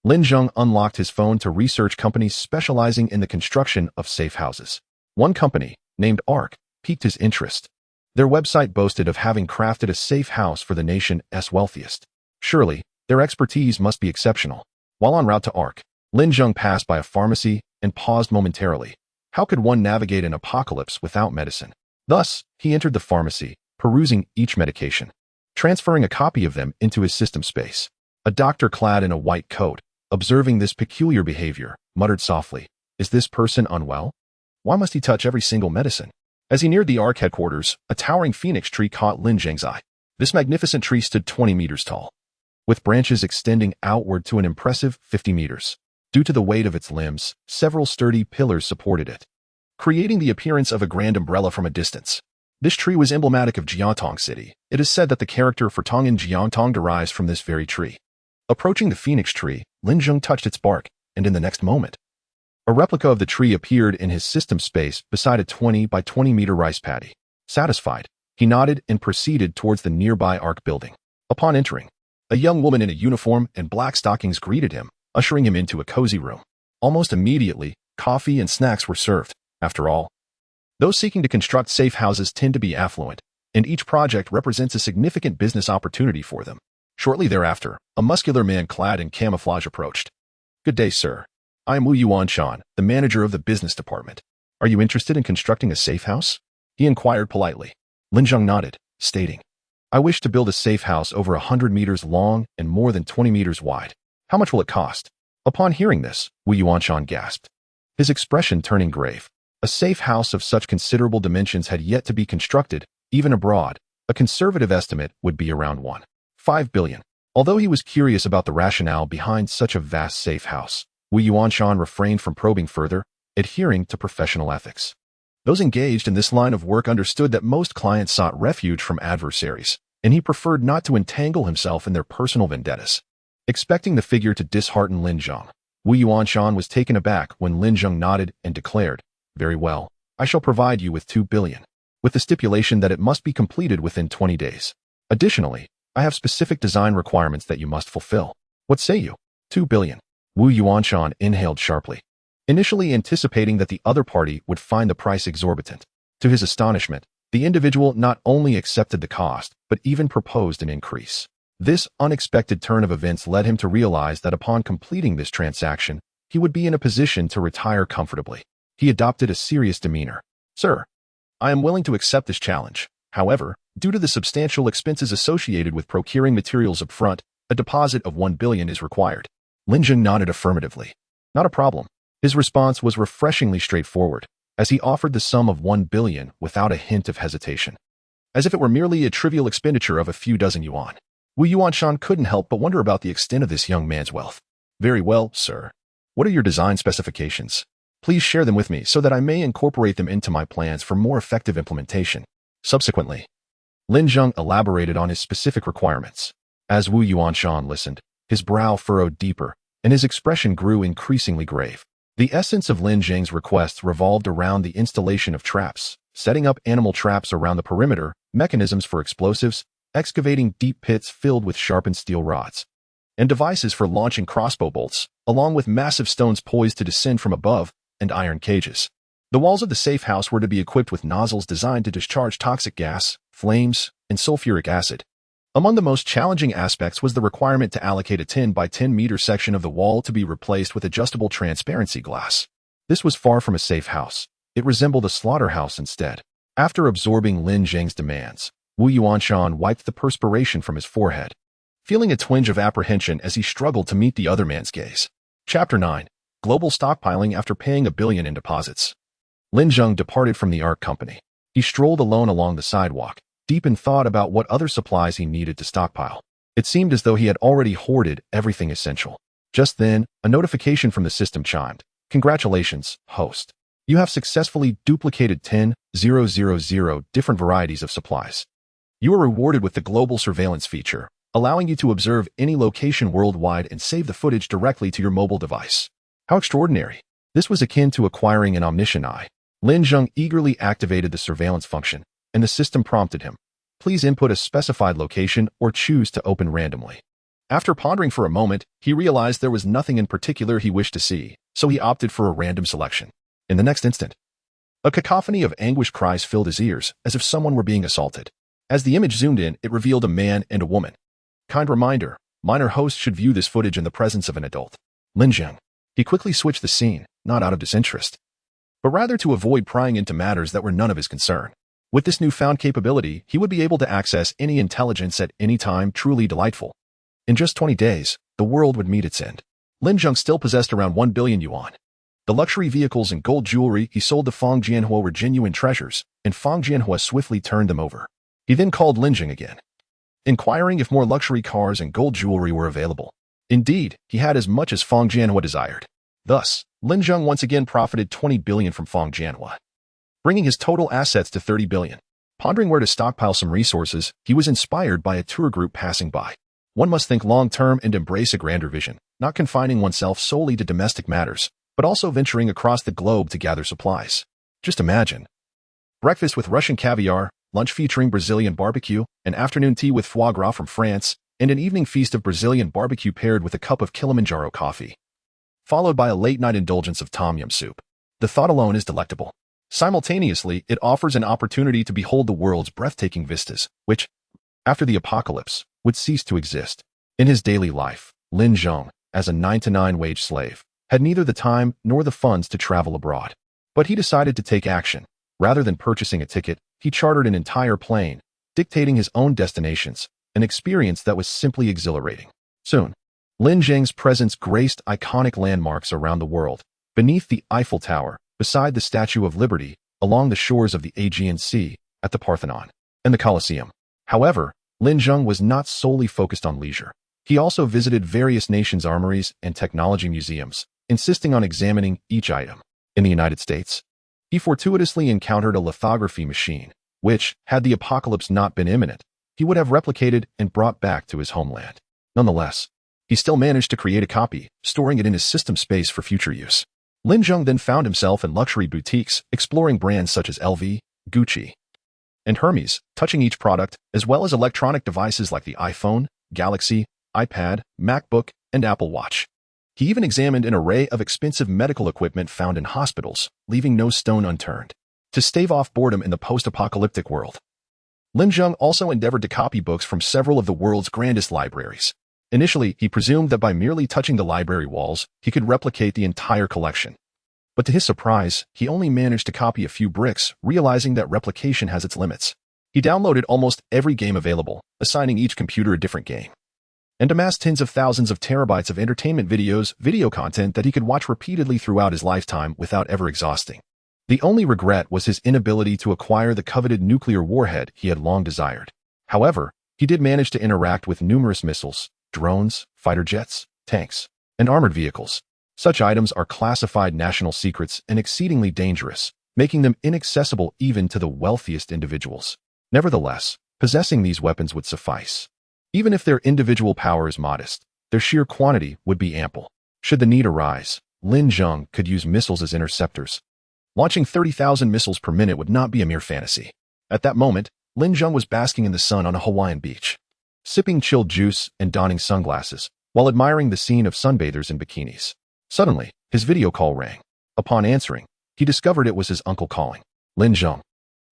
Lin Zheng unlocked his phone to research companies specializing in the construction of safe houses. One company, named ARC, piqued his interest. Their website boasted of having crafted a safe house for the nation's wealthiest. Surely, their expertise must be exceptional. While en route to ARC, Lin Zheng passed by a pharmacy and paused momentarily. How could one navigate an apocalypse without medicine? Thus, he entered the pharmacy, perusing each medication, transferring a copy of them into his system space. A doctor clad in a white coat, observing this peculiar behavior, muttered softly, "Is this person unwell? Why must he touch every single medicine?" As he neared the ARC headquarters, a towering phoenix tree caught Lin Zheng's eye. This magnificent tree stood 20 meters tall, with branches extending outward to an impressive 50 meters. Due to the weight of its limbs, several sturdy pillars supported it, creating the appearance of a grand umbrella from a distance. This tree was emblematic of Jiangtong City. It is said that the character for Tong in Jiangtong derives from this very tree. Approaching the phoenix tree, Lin Zheng touched its bark, and in the next moment, a replica of the tree appeared in his system space beside a 20 by 20 meter rice paddy. Satisfied, he nodded and proceeded towards the nearby ARC building. Upon entering, a young woman in a uniform and black stockings greeted him, ushering him into a cozy room. Almost immediately, coffee and snacks were served. After all, those seeking to construct safe houses tend to be affluent, and each project represents a significant business opportunity for them. Shortly thereafter, a muscular man clad in camouflage approached. "Good day, sir. I am Wu Yuanshan, the manager of the business department. Are you interested in constructing a safe house?" he inquired politely. Lin Zheng nodded, stating, "I wish to build a safe house over 100 meters long and more than 20 meters wide. How much will it cost?" Upon hearing this, Wu Yuanshan gasped, his expression turning grave. A safe house of such considerable dimensions had yet to be constructed, even abroad. A conservative estimate would be around 1.5 billion. Although he was curious about the rationale behind such a vast safe house, Wu Yuanshan refrained from probing further, adhering to professional ethics. Those engaged in this line of work understood that most clients sought refuge from adversaries, and he preferred not to entangle himself in their personal vendettas. Expecting the figure to dishearten Lin Zheng, Wu Yuanshan was taken aback when Lin Zheng nodded and declared, "Very well, I shall provide you with 2 billion, with the stipulation that it must be completed within 20 days. Additionally, I have specific design requirements that you must fulfill. What say you?" 2 billion. Wu Yuanshan inhaled sharply, initially anticipating that the other party would find the price exorbitant. To his astonishment, the individual not only accepted the cost, but even proposed an increase. This unexpected turn of events led him to realize that upon completing this transaction, he would be in a position to retire comfortably. He adopted a serious demeanor. "Sir, I am willing to accept this challenge. However, due to the substantial expenses associated with procuring materials up front, a deposit of 1 billion is required." Lin Zheng nodded affirmatively. "Not a problem." His response was refreshingly straightforward, as he offered the sum of 1 billion without a hint of hesitation, as if it were merely a trivial expenditure of a few dozen yuan. Wu Yuanshan couldn't help but wonder about the extent of this young man's wealth. "Very well, sir. What are your design specifications? Please share them with me so that I may incorporate them into my plans for more effective implementation." Subsequently, Lin Zheng elaborated on his specific requirements. As Wu Yuanshan listened, his brow furrowed deeper, and his expression grew increasingly grave. The essence of Lin Zheng's requests revolved around the installation of traps, setting up animal traps around the perimeter, mechanisms for explosives, excavating deep pits filled with sharpened steel rods, and devices for launching crossbow bolts, along with massive stones poised to descend from above, and iron cages. The walls of the safe house were to be equipped with nozzles designed to discharge toxic gas, flames, and sulfuric acid. Among the most challenging aspects was the requirement to allocate a 10 by 10 meter section of the wall to be replaced with adjustable transparency glass. This was far from a safe house. It resembled a slaughterhouse instead. After absorbing Lin Zheng's demands, Wu Yuanshan wiped the perspiration from his forehead, feeling a twinge of apprehension as he struggled to meet the other man's gaze. Chapter 9. Global Stockpiling After Paying 1 billion in Deposits. Lin Zheng departed from the art company. He strolled alone along the sidewalk, deep in thought about what other supplies he needed to stockpile. It seemed as though he had already hoarded everything essential. Just then, a notification from the system chimed. "Congratulations, host. You have successfully duplicated 10,000 different varieties of supplies. You are rewarded with the global surveillance feature, allowing you to observe any location worldwide and save the footage directly to your mobile device." How extraordinary. This was akin to acquiring an omniscient eye. Lin Zheng eagerly activated the surveillance function, and the system prompted him. "Please input a specified location or choose to open randomly." After pondering for a moment, he realized there was nothing in particular he wished to see, so he opted for a random selection. In the next instant, a cacophony of anguish cries filled his ears, as if someone were being assaulted. As the image zoomed in, it revealed a man and a woman. Kind reminder, minor hosts should view this footage in the presence of an adult. Lin Zheng. He quickly switched the scene, not out of disinterest, but rather to avoid prying into matters that were none of his concern. With this newfound capability, he would be able to access any intelligence at any time. Truly delightful. In just 20 days, the world would meet its end. Lin Zheng still possessed around 1 billion yuan. The luxury vehicles and gold jewelry he sold to Fang Jianhua were genuine treasures, and Fang Jianhua swiftly turned them over. He then called Lin Zheng again, inquiring if more luxury cars and gold jewelry were available. Indeed, he had as much as Fang Jianhua desired. Thus, Lin Zheng once again profited 20 billion from Fang Jianhua, bringing his total assets to 30 billion. Pondering where to stockpile some resources, he was inspired by a tour group passing by. One must think long-term and embrace a grander vision, not confining oneself solely to domestic matters, but also venturing across the globe to gather supplies. Just imagine. Breakfast with Russian caviar, lunch featuring Brazilian barbecue, an afternoon tea with foie gras from France, and an evening feast of Brazilian barbecue paired with a cup of Kilimanjaro coffee, followed by a late-night indulgence of tom yum soup. The thought alone is delectable. Simultaneously, it offers an opportunity to behold the world's breathtaking vistas, which, after the apocalypse, would cease to exist. In his daily life, Lin Zheng, as a 9-to-9 wage slave, had neither the time nor the funds to travel abroad. But he decided to take action. Rather than purchasing a ticket, he chartered an entire plane, dictating his own destinations, an experience that was simply exhilarating. Soon, Lin Zheng's presence graced iconic landmarks around the world, beneath the Eiffel Tower, beside the Statue of Liberty, along the shores of the Aegean Sea, at the Parthenon, and the Colosseum. However, Lin Zheng was not solely focused on leisure. He also visited various nations' armories and technology museums, insisting on examining each item. In the United States, he fortuitously encountered a lithography machine, which, had the apocalypse not been imminent, he would have replicated and brought back to his homeland. Nonetheless, he still managed to create a copy, storing it in his system space for future use. Lin Zheng then found himself in luxury boutiques, exploring brands such as LV, Gucci, and Hermes, touching each product, as well as electronic devices like the iPhone, Galaxy, iPad, MacBook, and Apple Watch. He even examined an array of expensive medical equipment found in hospitals, leaving no stone unturned. To stave off boredom in the post-apocalyptic world, Lin Zheng also endeavored to copy books from several of the world's grandest libraries. Initially, he presumed that by merely touching the library walls, he could replicate the entire collection. But to his surprise, he only managed to copy a few bricks, realizing that replication has its limits. He downloaded almost every game available, assigning each computer a different game, and amassed tens of thousands of terabytes of entertainment video content that he could watch repeatedly throughout his lifetime without ever exhausting. The only regret was his inability to acquire the coveted nuclear warhead he had long desired. However, he did manage to interact with numerous missiles, drones, fighter jets, tanks, and armored vehicles. Such items are classified national secrets and exceedingly dangerous, making them inaccessible even to the wealthiest individuals. Nevertheless, possessing these weapons would suffice. Even if their individual power is modest, their sheer quantity would be ample. Should the need arise, Lin Zheng could use missiles as interceptors. Launching 30,000 missiles per minute would not be a mere fantasy. At that moment, Lin Zheng was basking in the sun on a Hawaiian beach, sipping chilled juice and donning sunglasses, while admiring the scene of sunbathers in bikinis. Suddenly, his video call rang. Upon answering, he discovered it was his uncle calling. Lin Zheng,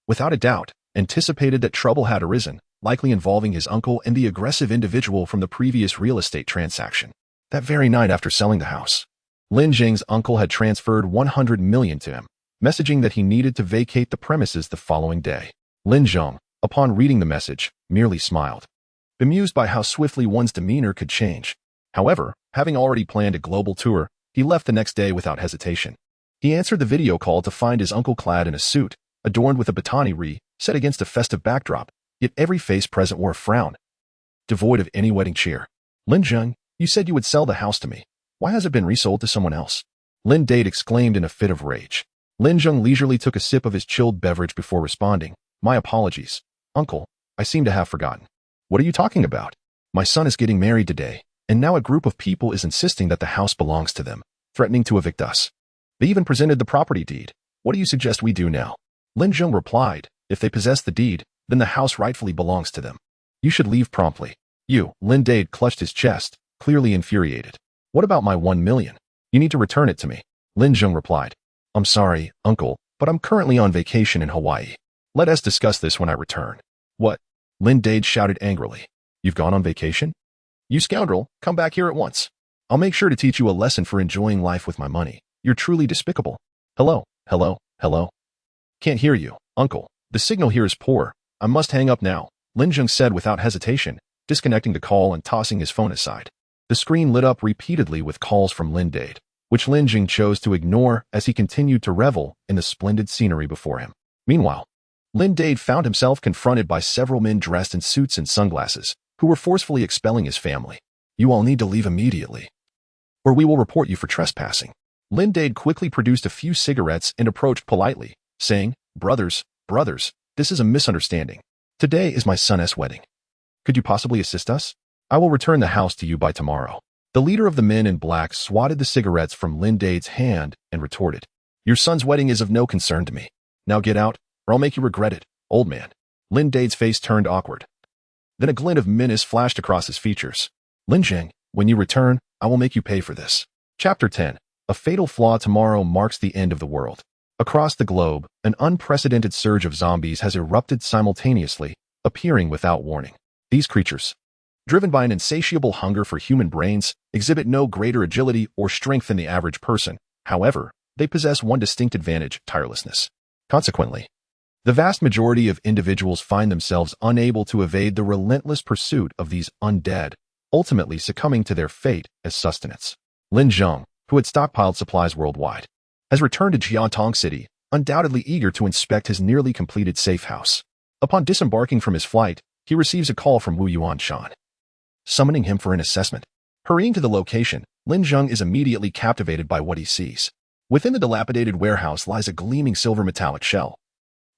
without a doubt, anticipated that trouble had arisen, likely involving his uncle and the aggressive individual from the previous real estate transaction. That very night after selling the house, Lin Zheng's uncle had transferred 100 million to him, messaging that he needed to vacate the premises the following day. Lin Zheng, upon reading the message, merely smiled, bemused by how swiftly one's demeanor could change. However, having already planned a global tour, he left the next day without hesitation. He answered the video call to find his uncle clad in a suit, adorned with a batani set against a festive backdrop, yet every face present wore a frown, devoid of any wedding cheer. Lin Zheng, you said you would sell the house to me. Why has it been resold to someone else? Lin Dade exclaimed in a fit of rage. Lin Zheng leisurely took a sip of his chilled beverage before responding. My apologies, uncle. I seem to have forgotten. What are you talking about? My son is getting married today, and now a group of people is insisting that the house belongs to them, threatening to evict us. They even presented the property deed. What do you suggest we do now? Lin Zheng replied, if they possess the deed, then the house rightfully belongs to them. You should leave promptly. Lin Dade clutched his chest, clearly infuriated. What about my 1 million? You need to return it to me. Lin Zheng replied. I'm sorry, uncle, but I'm currently on vacation in Hawaii. Let us discuss this when I return. What? Lin Dade shouted angrily. You've gone on vacation? You scoundrel, come back here at once. I'll make sure to teach you a lesson for enjoying life with my money. You're truly despicable. Hello. Can't hear you, uncle. The signal here is poor. I must hang up now, Lin Zheng said without hesitation, disconnecting the call and tossing his phone aside. The screen lit up repeatedly with calls from Lin Dade, which Lin Zheng chose to ignore as he continued to revel in the splendid scenery before him. Meanwhile, Lin Dade found himself confronted by several men dressed in suits and sunglasses, who were forcefully expelling his family. You all need to leave immediately, or we will report you for trespassing. Lin Dade quickly produced a few cigarettes and approached politely, saying, Brothers, this is a misunderstanding. Today is my son's wedding. Could you possibly assist us? I will return the house to you by tomorrow. The leader of the men in black swatted the cigarettes from Lin Dade's hand and retorted, Your son's wedding is of no concern to me. Now get out, or I'll make you regret it, old man. Lin Dade's face turned awkward. Then a glint of menace flashed across his features. Lin Zheng, when you return, I will make you pay for this. Chapter 10. A fatal flaw tomorrow marks the end of the world. Across the globe, an unprecedented surge of zombies has erupted simultaneously, appearing without warning. These creatures, driven by an insatiable hunger for human brains, exhibit no greater agility or strength than the average person. However, they possess one distinct advantage: tirelessness. Consequently, the vast majority of individuals find themselves unable to evade the relentless pursuit of these undead, ultimately succumbing to their fate as sustenance. Lin Zheng, who had stockpiled supplies worldwide, has returned to Jiantong City, undoubtedly eager to inspect his nearly completed safe house. Upon disembarking from his flight, he receives a call from Wu Yuanshan, summoning him for an assessment. Hurrying to the location, Lin Zheng is immediately captivated by what he sees. Within the dilapidated warehouse lies a gleaming silver metallic shell,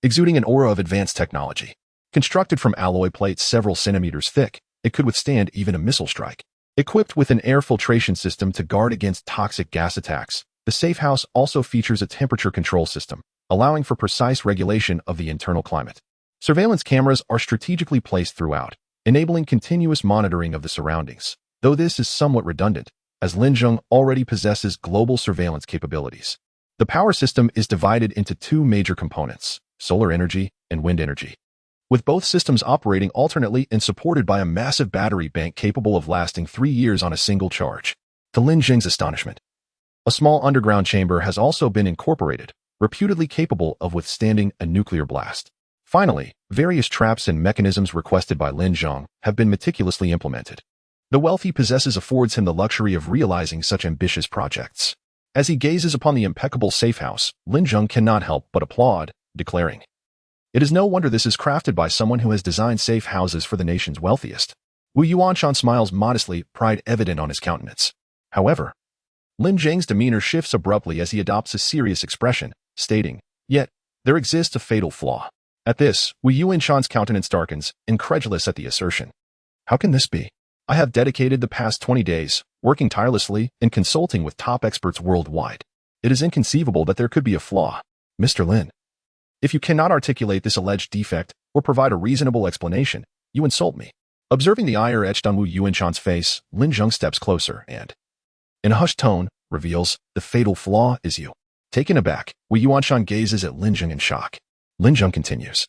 exuding an aura of advanced technology. Constructed from alloy plates several centimeters thick, it could withstand even a missile strike. Equipped with an air filtration system to guard against toxic gas attacks, the safe house also features a temperature control system, allowing for precise regulation of the internal climate. Surveillance cameras are strategically placed throughout, enabling continuous monitoring of the surroundings, though this is somewhat redundant, as Lin Zheng already possesses global surveillance capabilities. The power system is divided into two major components: solar energy and wind energy, with both systems operating alternately and supported by a massive battery bank capable of lasting 3 years on a single charge. To Lin Zheng's astonishment, a small underground chamber has also been incorporated, reputedly capable of withstanding a nuclear blast. Finally, various traps and mechanisms requested by Lin Zheng have been meticulously implemented. The wealth he possesses affords him the luxury of realizing such ambitious projects. As he gazes upon the impeccable safe house, Lin Zheng cannot help but applaud, declaring, "It is no wonder this is crafted by someone who has designed safe houses for the nation's wealthiest." Wu Yuanshan smiles modestly, pride evident on his countenance. However, Lin Zheng's demeanor shifts abruptly as he adopts a serious expression, stating, "Yet, there exists a fatal flaw." At this, Wu Yuanshan's countenance darkens, incredulous at the assertion. "How can this be? I have dedicated the past 20 days, working tirelessly and consulting with top experts worldwide. It is inconceivable that there could be a flaw. Mr. Lin, if you cannot articulate this alleged defect or provide a reasonable explanation, you insult me." Observing the ire etched on Wu Yuanshan's face, Lin Zheng steps closer and, in a hushed tone, reveals, "The fatal flaw is you." Taken aback, Wu Yuanshan gazes at Lin Zheng in shock. Lin Zheng continues,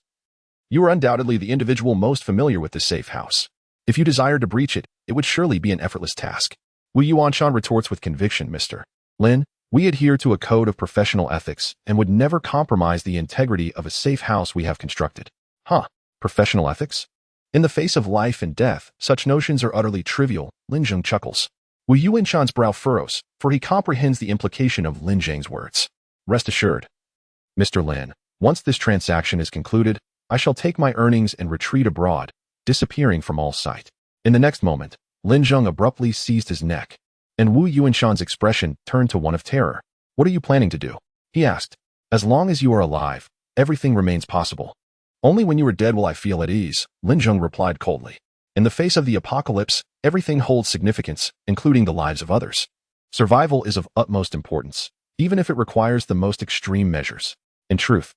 "You are undoubtedly the individual most familiar with this safe house. If you desired to breach it, it would surely be an effortless task." Wu Yuanshan retorts with conviction, "Mr. Lin, we adhere to a code of professional ethics and would never compromise the integrity of a safe house we have constructed." Huh, professional ethics? In the face of life and death, such notions are utterly trivial, Lin Zheng chuckles. Wu Yuanshan's brow furrows, for he comprehends the implication of Lin Zheng's words. "Rest assured, Mr. Lin, once this transaction is concluded, I shall take my earnings and retreat abroad, disappearing from all sight." In the next moment, Lin Zheng abruptly seized his neck, and Wu Yuanshan's expression turned to one of terror. "What are you planning to do?" he asked. "As long as you are alive, everything remains possible. Only when you are dead will I feel at ease," Lin Zheng replied coldly. "In the face of the apocalypse, everything holds significance, including the lives of others. Survival is of utmost importance, even if it requires the most extreme measures." In truth,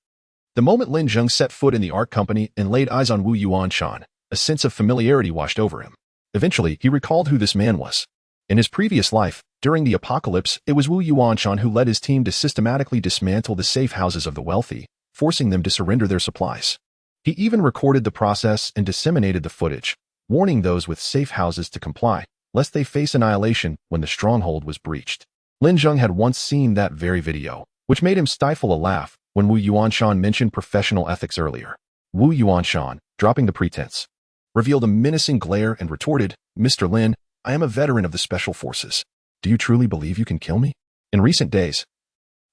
the moment Lin Zheng set foot in the art company and laid eyes on Wu Yuanshan, a sense of familiarity washed over him. Eventually, he recalled who this man was. In his previous life, during the apocalypse, it was Wu Yuanshan who led his team to systematically dismantle the safe houses of the wealthy, forcing them to surrender their supplies. He even recorded the process and disseminated the footage, warning those with safe houses to comply, lest they face annihilation when the stronghold was breached. Lin Zheng had once seen that very video, which made him stifle a laugh when Wu Yuanshan mentioned professional ethics earlier. Wu Yuanshan, dropping the pretense, revealed a menacing glare and retorted, "Mr. Lin, I am a veteran of the Special Forces. Do you truly believe you can kill me?" In recent days,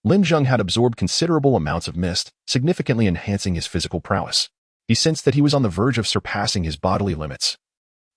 Lin Zheng had absorbed considerable amounts of mist, significantly enhancing his physical prowess. He sensed that he was on the verge of surpassing his bodily limits,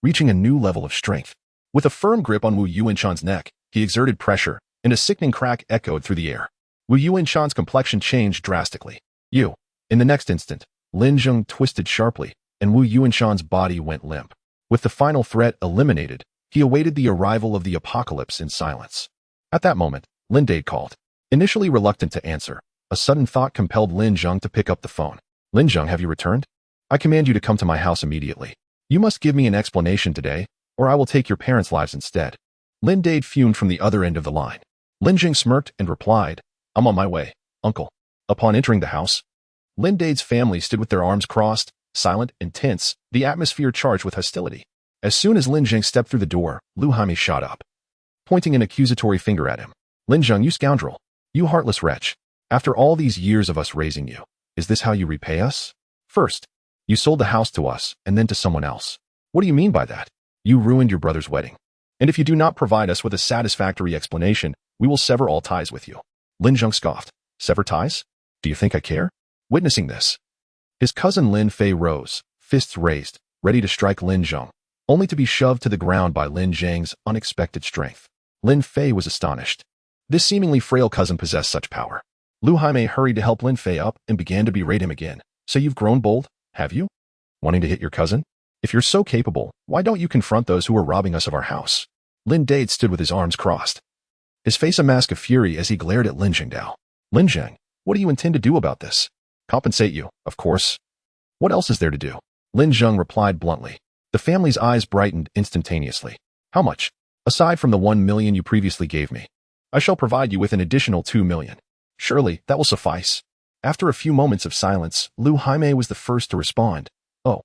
reaching a new level of strength. With a firm grip on Wu Yuanshan's neck, he exerted pressure, and a sickening crack echoed through the air. Wu Yuanshan's complexion changed drastically. In the next instant, Lin Zheng twisted sharply, and Wu Yuanshan's body went limp. With the final threat eliminated, he awaited the arrival of the apocalypse in silence. At that moment, Lin Dade called. Initially reluctant to answer, a sudden thought compelled Lin Zheng to pick up the phone. "Lin Zheng, have you returned? I command you to come to my house immediately. You must give me an explanation today, or I will take your parents' lives instead." Lin Dade fumed from the other end of the line. Lin Zheng smirked and replied, "I'm on my way, uncle." Upon entering the house, Lin Dade's family stood with their arms crossed, silent and tense, the atmosphere charged with hostility. As soon as Lin Zheng stepped through the door, Lu Haimei shot up, pointing an accusatory finger at him. Lin Zheng, you scoundrel! You heartless wretch! After all these years of us raising you, is this how you repay us? First, you sold the house to us, and then to someone else. What do you mean by that? You ruined your brother's wedding. And if you do not provide us with a satisfactory explanation, we will sever all ties with you. Lin Zheng scoffed. Sever ties? Do you think I care? Witnessing this, his cousin Lin Fei rose, fists raised, ready to strike Lin Zheng, only to be shoved to the ground by Lin Zheng's unexpected strength. Lin Fei was astonished. This seemingly frail cousin possessed such power. Lu Haimei hurried to help Lin Fei up and began to berate him again. So you've grown bold, have you? Wanting to hit your cousin? If you're so capable, why don't you confront those who are robbing us of our house? Lin Dade stood with his arms crossed, his face a mask of fury as he glared at Lin Zhengdao. Lin Zheng, what do you intend to do about this? Compensate you, of course. What else is there to do? Lin Zheng replied bluntly. The family's eyes brightened instantaneously. How much? Aside from the 1 million you previously gave me, I shall provide you with an additional 2 million. Surely, that will suffice. After a few moments of silence, Lu Haimei was the first to respond. Oh,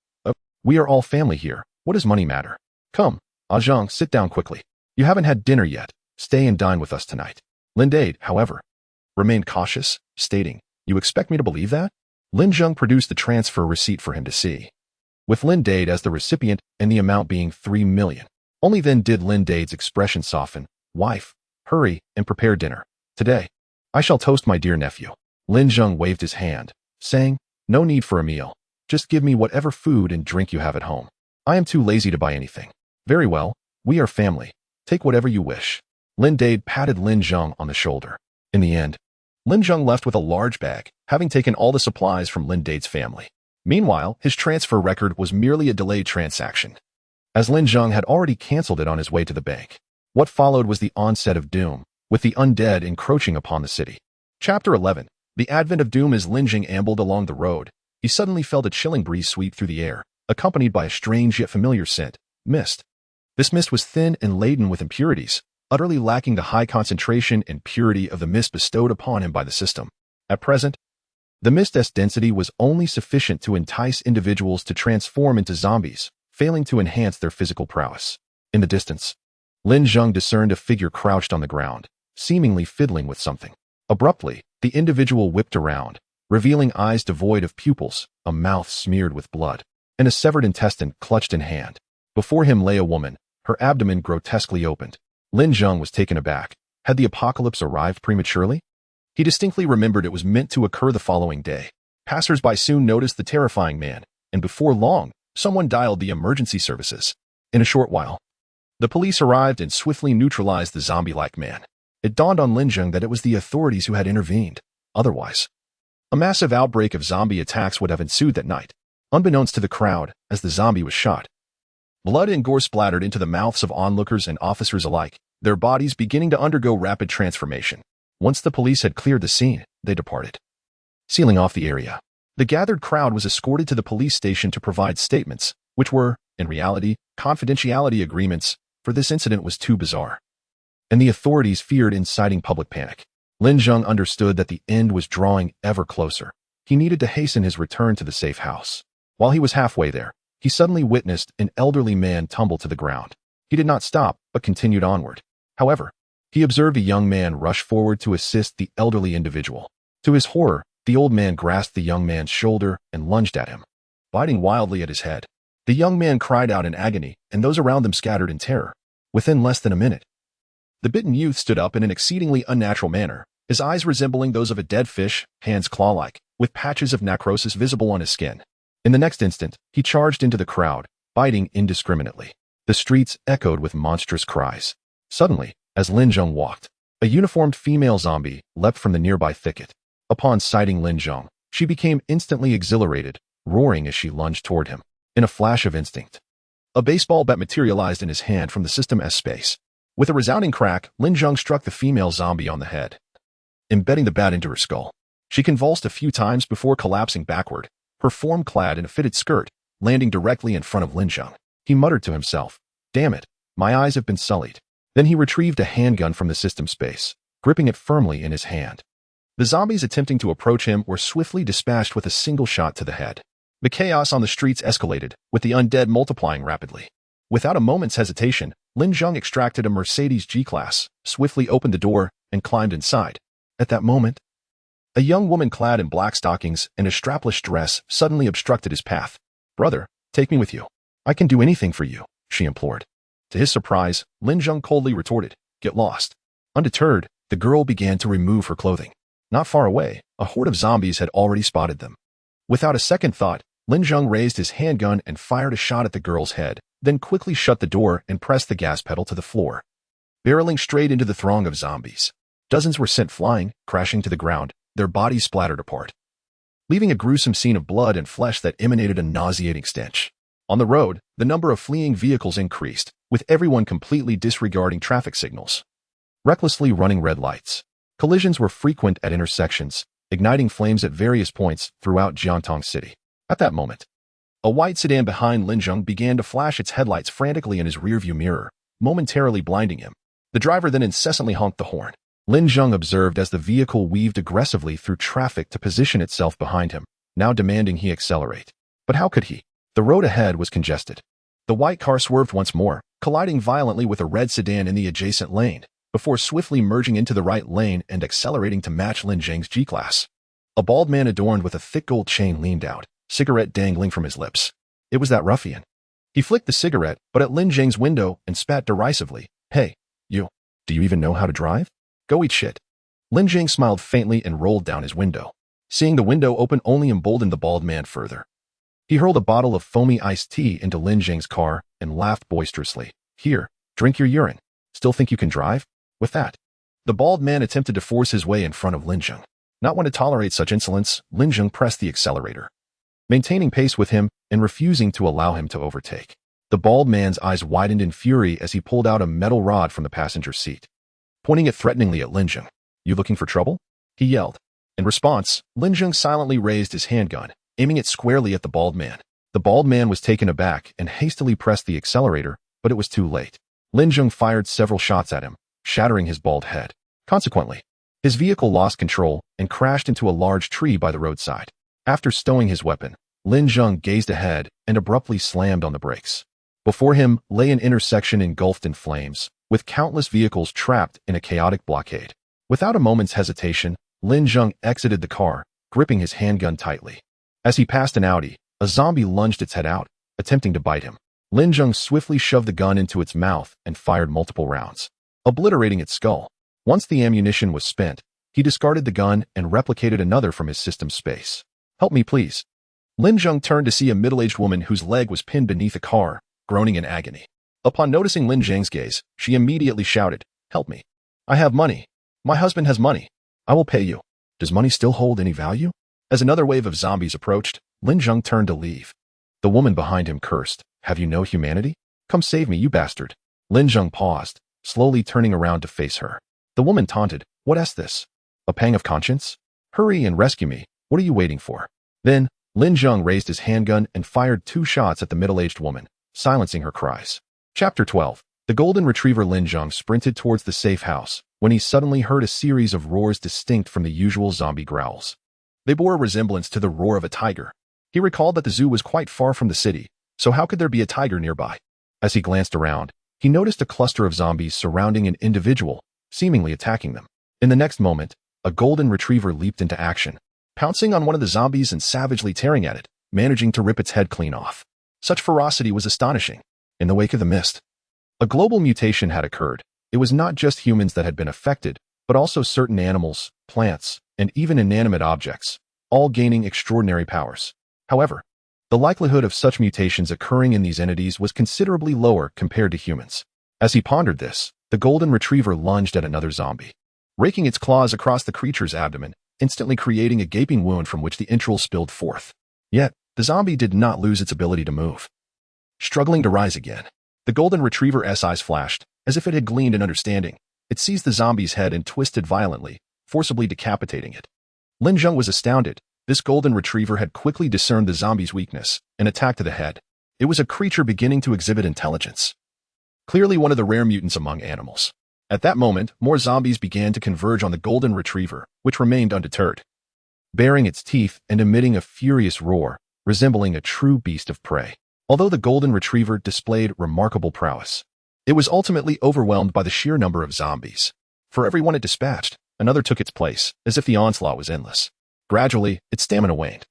we are all family here. What does money matter? Come, Zheng, sit down quickly. You haven't had dinner yet. Stay and dine with us tonight. Lin Dade, however, remained cautious, stating, You expect me to believe that? Lin Zheng produced the transfer receipt for him to see, with Lin Dade as the recipient and the amount being 3 million. Only then did Lin Dade's expression soften. Wife, hurry and prepare dinner. Today, I shall toast my dear nephew. Lin Zheng waved his hand, saying, No need for a meal. Just give me whatever food and drink you have at home. I am too lazy to buy anything. Very well, we are family. Take whatever you wish. Lin Dade patted Lin Zheng on the shoulder. In the end, Lin Zheng left with a large bag, having taken all the supplies from Lin Dade's family. Meanwhile, his transfer record was merely a delayed transaction, as Lin Zheng had already canceled it on his way to the bank. What followed was the onset of doom, with the undead encroaching upon the city. Chapter 11. The advent of doom. As Lin Zheng ambled along the road, he suddenly felt a chilling breeze sweep through the air, accompanied by a strange yet familiar scent, mist. This mist was thin and laden with impurities, utterly lacking the high concentration and purity of the mist bestowed upon him by the system. At present, the mist's density was only sufficient to entice individuals to transform into zombies, failing to enhance their physical prowess. In the distance, Lin Zheng discerned a figure crouched on the ground, seemingly fiddling with something. Abruptly, the individual whipped around, revealing eyes devoid of pupils, a mouth smeared with blood, and a severed intestine clutched in hand. Before him lay a woman, her abdomen grotesquely opened. Lin Zheng was taken aback. Had the apocalypse arrived prematurely? He distinctly remembered it was meant to occur the following day. Passers-by soon noticed the terrifying man, and before long, someone dialed the emergency services. In a short while, the police arrived and swiftly neutralized the zombie-like man. It dawned on Lin Zheng that it was the authorities who had intervened. Otherwise, a massive outbreak of zombie attacks would have ensued that night. Unbeknownst to the crowd, as the zombie was shot, blood and gore splattered into the mouths of onlookers and officers alike, their bodies beginning to undergo rapid transformation. Once the police had cleared the scene, they departed, sealing off the area. The gathered crowd was escorted to the police station to provide statements, which were, in reality, confidentiality agreements, for this incident was too bizarre, and the authorities feared inciting public panic. Lin Zheng understood that the end was drawing ever closer. He needed to hasten his return to the safe house. While he was halfway there, he suddenly witnessed an elderly man tumble to the ground. He did not stop, but continued onward. However, he observed a young man rush forward to assist the elderly individual. To his horror, the old man grasped the young man's shoulder and lunged at him, biting wildly at his head. The young man cried out in agony, and those around them scattered in terror. Within less than a minute, the bitten youth stood up in an exceedingly unnatural manner, his eyes resembling those of a dead fish, hands claw-like, with patches of necrosis visible on his skin. In the next instant, he charged into the crowd, biting indiscriminately. The streets echoed with monstrous cries. Suddenly, as Lin Zheng walked, a uniformed female zombie leapt from the nearby thicket. Upon sighting Lin Zheng, she became instantly exhilarated, roaring as she lunged toward him. In a flash of instinct, a baseball bat materialized in his hand from the system's space. With a resounding crack, Lin Zheng struck the female zombie on the head, embedding the bat into her skull. She convulsed a few times before collapsing backward, her form clad in a fitted skirt, landing directly in front of Lin Zheng. He muttered to himself, Damn it, my eyes have been sullied. Then he retrieved a handgun from the system space, gripping it firmly in his hand. The zombies attempting to approach him were swiftly dispatched with a single shot to the head. The chaos on the streets escalated, with the undead multiplying rapidly. Without a moment's hesitation, Lin Zheng extracted a Mercedes G-Class, swiftly opened the door, and climbed inside. At that moment, a young woman clad in black stockings and a strapless dress suddenly obstructed his path. "Brother, take me with you. I can do anything for you," she implored. To his surprise, Lin Zheng coldly retorted, "Get lost." Undeterred, the girl began to remove her clothing. Not far away, a horde of zombies had already spotted them. Without a second thought, Lin Zheng raised his handgun and fired a shot at the girl's head, then quickly shut the door and pressed the gas pedal to the floor. Barreling straight into the throng of zombies, dozens were sent flying, crashing to the ground, their bodies splattered apart, leaving a gruesome scene of blood and flesh that emanated a nauseating stench. On the road, the number of fleeing vehicles increased, with everyone completely disregarding traffic signals, recklessly running red lights. Collisions were frequent at intersections, igniting flames at various points throughout Jiantong City. At that moment, a white sedan behind Lin Zheng began to flash its headlights frantically in his rearview mirror, momentarily blinding him. The driver then incessantly honked the horn. Lin Zheng observed as the vehicle weaved aggressively through traffic to position itself behind him, now demanding he accelerate. But how could he? The road ahead was congested. The white car swerved once more, colliding violently with a red sedan in the adjacent lane, before swiftly merging into the right lane and accelerating to match Lin Zheng's G-Class. A bald man adorned with a thick gold chain leaned out, cigarette dangling from his lips. It was that ruffian. He flicked the cigarette, but at Lin Zheng's window and spat derisively. "Hey, you. Do you even know how to drive? Go eat shit." Lin Zheng smiled faintly and rolled down his window. Seeing the window open only emboldened the bald man further. He hurled a bottle of foamy iced tea into Lin Zheng's car and laughed boisterously. "Here, drink your urine. Still think you can drive?" With that, the bald man attempted to force his way in front of Lin Zheng. Not one to tolerate such insolence, Lin Zheng pressed the accelerator, maintaining pace with him and refusing to allow him to overtake. The bald man's eyes widened in fury as he pulled out a metal rod from the passenger seat, pointing it threateningly at Lin Zheng. "You looking for trouble?" he yelled. In response, Lin Zheng silently raised his handgun, aiming it squarely at the bald man. The bald man was taken aback and hastily pressed the accelerator, but it was too late. Lin Zheng fired several shots at him, shattering his bald head. Consequently, his vehicle lost control and crashed into a large tree by the roadside. After stowing his weapon, Lin Zheng gazed ahead and abruptly slammed on the brakes. Before him lay an intersection engulfed in flames, with countless vehicles trapped in a chaotic blockade. Without a moment's hesitation, Lin Zheng exited the car, gripping his handgun tightly. As he passed an Audi, a zombie lunged its head out, attempting to bite him. Lin Zheng swiftly shoved the gun into its mouth and fired multiple rounds, obliterating its skull. Once the ammunition was spent, he discarded the gun and replicated another from his system's space. "Help me, please." Lin Zheng turned to see a middle-aged woman whose leg was pinned beneath a car, groaning in agony. Upon noticing Lin Zheng's gaze, she immediately shouted, "Help me. I have money. My husband has money. I will pay you." Does money still hold any value? As another wave of zombies approached, Lin Zheng turned to leave. The woman behind him cursed, "Have you no humanity? Come save me, you bastard." Lin Zheng paused, slowly turning around to face her. The woman taunted, "What is this? A pang of conscience? Hurry and rescue me. What are you waiting for?" Then, Lin Zheng raised his handgun and fired 2 shots at the middle-aged woman, silencing her cries. Chapter 12. The golden retriever Lin Zheng sprinted towards the safe house when he suddenly heard a series of roars distinct from the usual zombie growls. They bore a resemblance to the roar of a tiger. He recalled that the zoo was quite far from the city, so how could there be a tiger nearby? As he glanced around, he noticed a cluster of zombies surrounding an individual, seemingly attacking them. In the next moment, a golden retriever leaped into action, pouncing on one of the zombies and savagely tearing at it, managing to rip its head clean off. Such ferocity was astonishing. In the wake of the mist, a global mutation had occurred. It was not just humans that had been affected, but also certain animals, plants, and even inanimate objects, all gaining extraordinary powers. However, the likelihood of such mutations occurring in these entities was considerably lower compared to humans. As he pondered this, the golden retriever lunged at another zombie, raking its claws across the creature's abdomen, instantly creating a gaping wound from which the entrails spilled forth. Yet, the zombie did not lose its ability to move. Struggling to rise again, the golden retriever's eyes flashed, as if it had gleaned an understanding. It seized the zombie's head and twisted violently, forcibly decapitating it. Lin Zheng was astounded. This golden retriever had quickly discerned the zombie's weakness and attacked to the head. It was a creature beginning to exhibit intelligence. Clearly one of the rare mutants among animals. At that moment, more zombies began to converge on the golden retriever, which remained undeterred, baring its teeth and emitting a furious roar, resembling a true beast of prey. Although the golden retriever displayed remarkable prowess, it was ultimately overwhelmed by the sheer number of zombies. For every one it dispatched, another took its place, as if the onslaught was endless. Gradually, its stamina waned,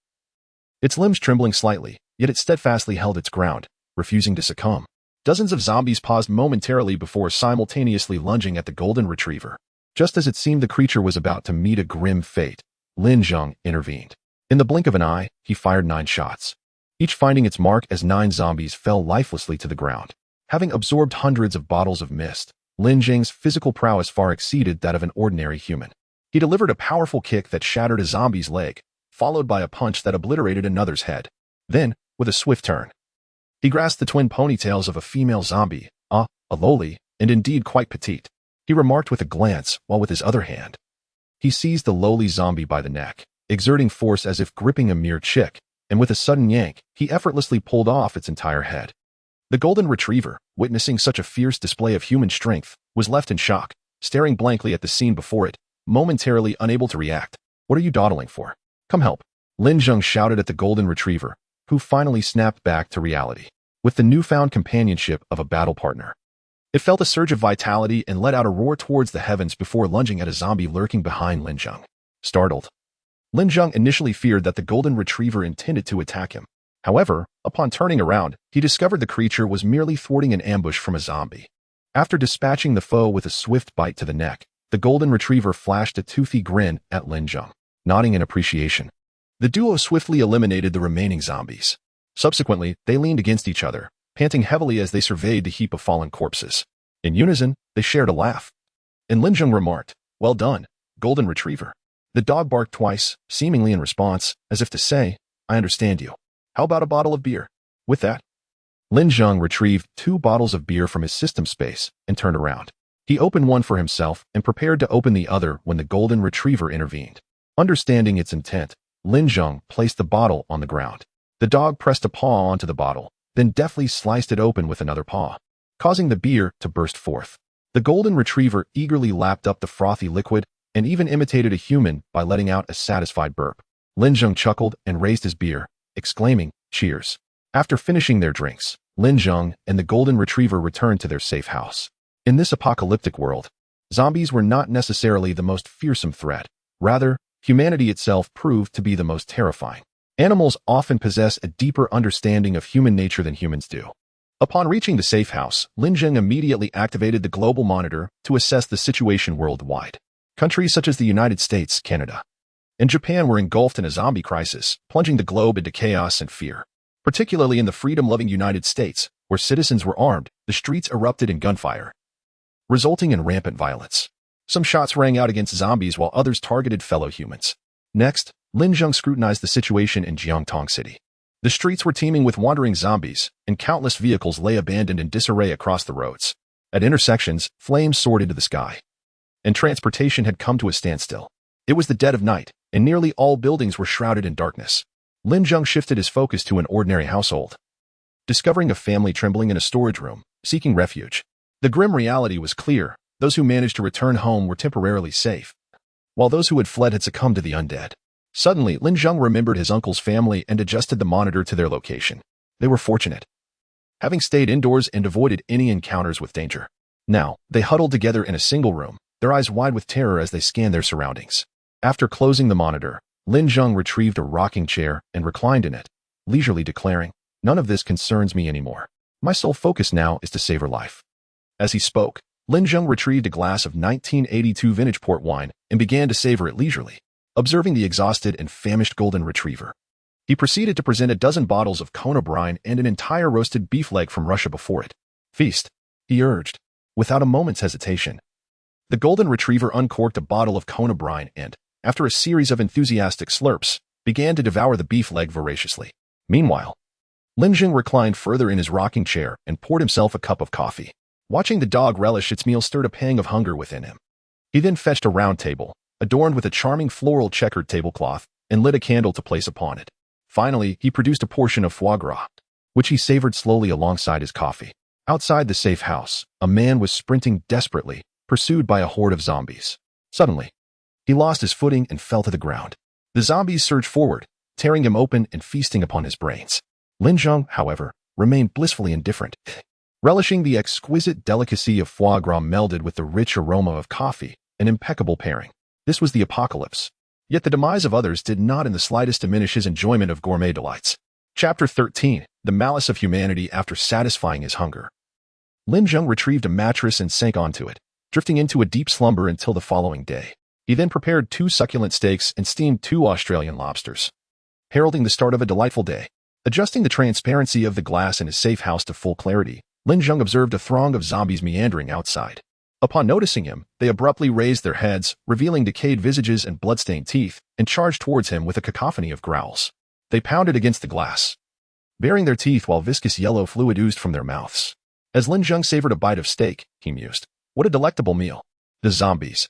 its limbs trembling slightly, yet it steadfastly held its ground, refusing to succumb. Dozens of zombies paused momentarily before simultaneously lunging at the golden retriever. Just as it seemed the creature was about to meet a grim fate, Lin Zheng intervened. In the blink of an eye, he fired 9 shots, each finding its mark as 9 zombies fell lifelessly to the ground. Having absorbed hundreds of bottles of mist, Lin Zheng's physical prowess far exceeded that of an ordinary human. He delivered a powerful kick that shattered a zombie's leg, followed by a punch that obliterated another's head. Then, with a swift turn, he grasped the twin ponytails of a female zombie, a lowly, and indeed quite petite. He remarked with a glance, while with his other hand, he seized the lowly zombie by the neck, exerting force as if gripping a mere chick, and with a sudden yank, he effortlessly pulled off its entire head. The golden retriever, witnessing such a fierce display of human strength, was left in shock, staring blankly at the scene before it, momentarily unable to react. "What are you dawdling for? Come help," Lin Zheng shouted at the golden retriever, who finally snapped back to reality. With the newfound companionship of a battle partner, it felt a surge of vitality and let out a roar towards the heavens before lunging at a zombie lurking behind Lin Zheng. Startled, Lin Zheng initially feared that the golden retriever intended to attack him. However, upon turning around, he discovered the creature was merely thwarting an ambush from a zombie. After dispatching the foe with a swift bite to the neck, the golden retriever flashed a toothy grin at Lin Zheng, nodding in appreciation. The duo swiftly eliminated the remaining zombies. Subsequently, they leaned against each other, panting heavily as they surveyed the heap of fallen corpses. In unison, they shared a laugh. And Lin Zheng remarked, "Well done, golden retriever." The dog barked twice, seemingly in response, as if to say, "I understand you. How about a bottle of beer?" With that, Lin Zheng retrieved 2 bottles of beer from his system space and turned around. He opened one for himself and prepared to open the other when the golden retriever intervened. Understanding its intent, Lin Zheng placed the bottle on the ground. The dog pressed a paw onto the bottle, then deftly sliced it open with another paw, causing the beer to burst forth. The golden retriever eagerly lapped up the frothy liquid and even imitated a human by letting out a satisfied burp. Lin Zheng chuckled and raised his beer, exclaiming, "Cheers." After finishing their drinks, Lin Zheng and the golden retriever returned to their safe house. In this apocalyptic world, zombies were not necessarily the most fearsome threat. Rather, humanity itself proved to be the most terrifying. Animals often possess a deeper understanding of human nature than humans do. Upon reaching the safe house, Lin Zheng immediately activated the global monitor to assess the situation worldwide. Countries such as the United States, Canada, and Japan were engulfed in a zombie crisis, plunging the globe into chaos and fear. Particularly in the freedom-loving United States, where citizens were armed, the streets erupted in gunfire, resulting in rampant violence. Some shots rang out against zombies while others targeted fellow humans. Next, Lin Zheng scrutinized the situation in Jiangtong City. The streets were teeming with wandering zombies, and countless vehicles lay abandoned in disarray across the roads. At intersections, flames soared into the sky, and transportation had come to a standstill. It was the dead of night, and nearly all buildings were shrouded in darkness. Lin Zheng shifted his focus to an ordinary household, discovering a family trembling in a storage room, seeking refuge. The grim reality was clear. Those who managed to return home were temporarily safe, while those who had fled had succumbed to the undead. Suddenly, Lin Zheng remembered his uncle's family and adjusted the monitor to their location. They were fortunate, having stayed indoors and avoided any encounters with danger. Now, they huddled together in a single room, their eyes wide with terror as they scanned their surroundings. After closing the monitor, Lin Zheng retrieved a rocking chair and reclined in it, leisurely declaring, "None of this concerns me anymore. My sole focus now is to save her life." As he spoke, Lin Zheng retrieved a glass of 1982 vintage port wine and began to savor it leisurely, observing the exhausted and famished golden retriever. He proceeded to present a dozen bottles of Kona brine and an entire roasted beef leg from Russia before it. "Feast," he urged, without a moment's hesitation. The golden retriever uncorked a bottle of Kona brine and, after a series of enthusiastic slurps, began to devour the beef leg voraciously. Meanwhile, Lin Zheng reclined further in his rocking chair and poured himself a cup of coffee. Watching the dog relish its meal stirred a pang of hunger within him. He then fetched a round table, adorned with a charming floral checkered tablecloth, and lit a candle to place upon it. Finally, he produced a portion of foie gras, which he savored slowly alongside his coffee. Outside the safe house, a man was sprinting desperately, pursued by a horde of zombies. Suddenly, he lost his footing and fell to the ground. The zombies surged forward, tearing him open and feasting upon his brains. Lin Zheng, however, remained blissfully indifferent, relishing the exquisite delicacy of foie gras melded with the rich aroma of coffee, an impeccable pairing. This was the apocalypse. Yet the demise of others did not in the slightest diminish his enjoyment of gourmet delights. Chapter 13. The Malice of Humanity After Satisfying His Hunger. Lin Zheng retrieved a mattress and sank onto it, drifting into a deep slumber until the following day. He then prepared 2 succulent steaks and steamed 2 Australian lobsters, heralding the start of a delightful day. Adjusting the transparency of the glass in his safe house to full clarity, Lin Zheng observed a throng of zombies meandering outside. Upon noticing him, they abruptly raised their heads, revealing decayed visages and bloodstained teeth, and charged towards him with a cacophony of growls. They pounded against the glass, baring their teeth while viscous yellow fluid oozed from their mouths. As Lin Zheng savored a bite of steak, he mused, "What a delectable meal." The zombies,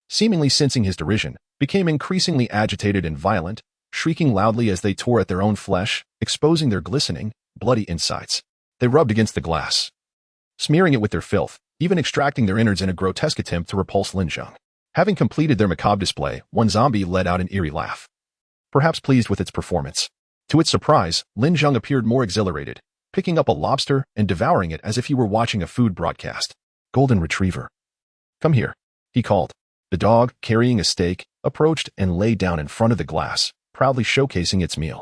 seemingly sensing his derision, became increasingly agitated and violent, shrieking loudly as they tore at their own flesh, exposing their glistening, bloody insides. They rubbed against the glass, smearing it with their filth, even extracting their innards in a grotesque attempt to repulse Lin Zheng. Having completed their macabre display, one zombie let out an eerie laugh, perhaps pleased with its performance. To its surprise, Lin Zheng appeared more exhilarated, picking up a lobster and devouring it as if he were watching a food broadcast. "Golden Retriever, come here," he called. The dog, carrying a steak, approached and lay down in front of the glass, proudly showcasing its meal.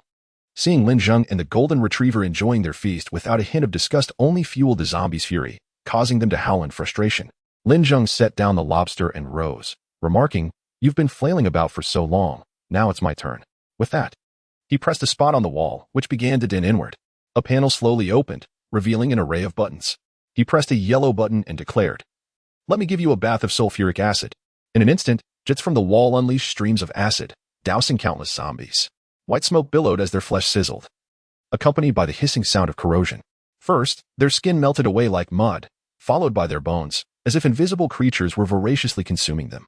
Seeing Lin Zheng and the Golden Retriever enjoying their feast without a hint of disgust only fueled the zombies' fury, causing them to howl in frustration. Lin Zheng set down the lobster and rose, remarking, "You've been flailing about for so long, now it's my turn." With that, he pressed a spot on the wall, which began to dent inward. A panel slowly opened, revealing an array of buttons. He pressed a yellow button and declared, "Let me give you a bath of sulfuric acid." In an instant, jets from the wall unleashed streams of acid, dousing countless zombies. White smoke billowed as their flesh sizzled, accompanied by the hissing sound of corrosion. First, their skin melted away like mud, followed by their bones, as if invisible creatures were voraciously consuming them,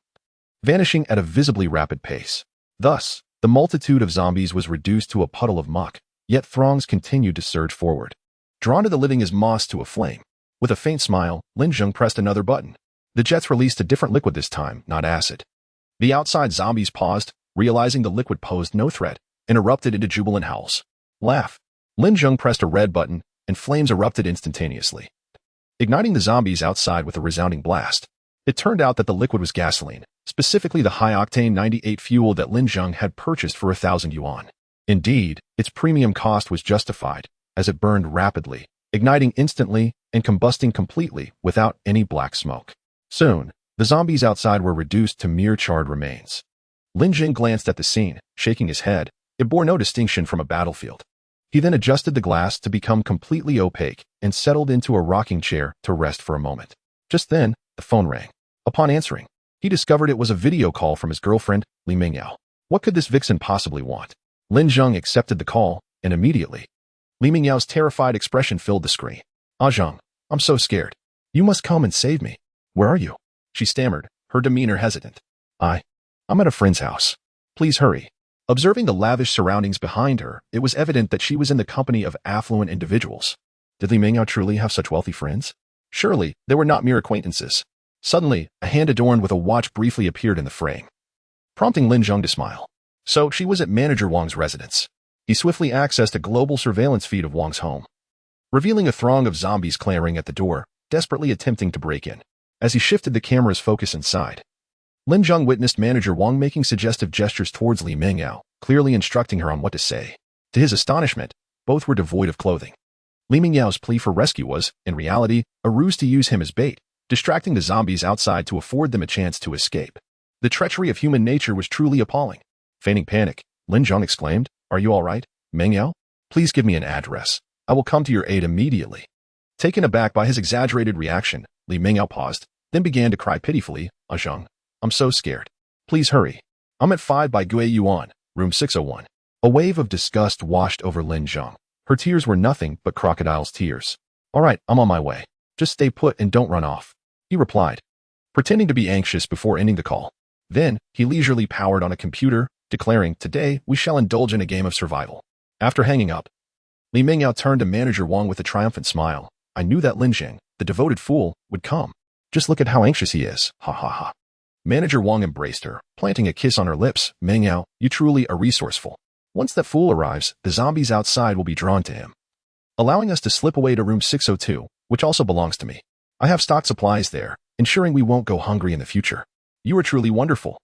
vanishing at a visibly rapid pace. Thus, the multitude of zombies was reduced to a puddle of muck, yet throngs continued to surge forward, drawn to the living as moss to a flame. With a faint smile, Lin Zheng pressed another button. The jets released a different liquid this time, not acid. The outside zombies paused, realizing the liquid posed no threat, and erupted into jubilant howls. Laugh. Lin Zheng pressed a red button, and flames erupted instantaneously, igniting the zombies outside with a resounding blast. It turned out that the liquid was gasoline, specifically the high-octane 98 fuel that Lin Zheng had purchased for 1,000 yuan. Indeed, its premium cost was justified, as it burned rapidly, igniting instantly and combusting completely without any black smoke. Soon, the zombies outside were reduced to mere charred remains. Lin Zheng glanced at the scene, shaking his head. It bore no distinction from a battlefield. He then adjusted the glass to become completely opaque and settled into a rocking chair to rest for a moment. Just then, the phone rang. Upon answering, he discovered it was a video call from his girlfriend, Li Mingyao. What could this vixen possibly want? Lin Zheng accepted the call, and immediately, Li Mingyao's terrified expression filled the screen. "Ah Zheng, I'm so scared. You must come and save me. Where are you?" She stammered, her demeanor hesitant. I'm at a friend's house. Please hurry." Observing the lavish surroundings behind her, it was evident that she was in the company of affluent individuals. Did Li Mingyao truly have such wealthy friends? Surely, they were not mere acquaintances. Suddenly, a hand adorned with a watch briefly appeared in the frame, prompting Lin Zheng to smile. So she was at Manager Wang's residence. He swiftly accessed a global surveillance feed of Wang's home, revealing a throng of zombies clamoring at the door, desperately attempting to break in. As he shifted the camera's focus inside, Lin Zheng witnessed Manager Wang making suggestive gestures towards Li Mingyao, clearly instructing her on what to say. To his astonishment, both were devoid of clothing. Li Mingyao's plea for rescue was, in reality, a ruse to use him as bait, distracting the zombies outside to afford them a chance to escape. The treachery of human nature was truly appalling. Feigning panic, Lin Zheng exclaimed, "Are you all right, Mingyao? Please give me an address. I will come to your aid immediately." Taken aback by his exaggerated reaction, Li Mingyao paused, then began to cry pitifully, "Ah Zheng, I'm so scared. Please hurry. I'm at 5 by Gui Yuan, room 601. A wave of disgust washed over Lin Zheng. Her tears were nothing but crocodile's tears. "All right, I'm on my way. Just stay put and don't run off," he replied, pretending to be anxious before ending the call. Then, he leisurely powered on a computer, declaring, "Today, we shall indulge in a game of survival." After hanging up, Li Mingyao turned to Manager Wang with a triumphant smile. "I knew that Lin Zheng, the devoted fool, would come. Just look at how anxious he is. Ha ha ha. Manager Wang embraced her, planting a kiss on her lips. Meng Yao, you truly are resourceful. Once that fool arrives, the zombies outside will be drawn to him, allowing us to slip away to room 602, which also belongs to me. I have stocked supplies there, ensuring we won't go hungry in the future. You are truly wonderful.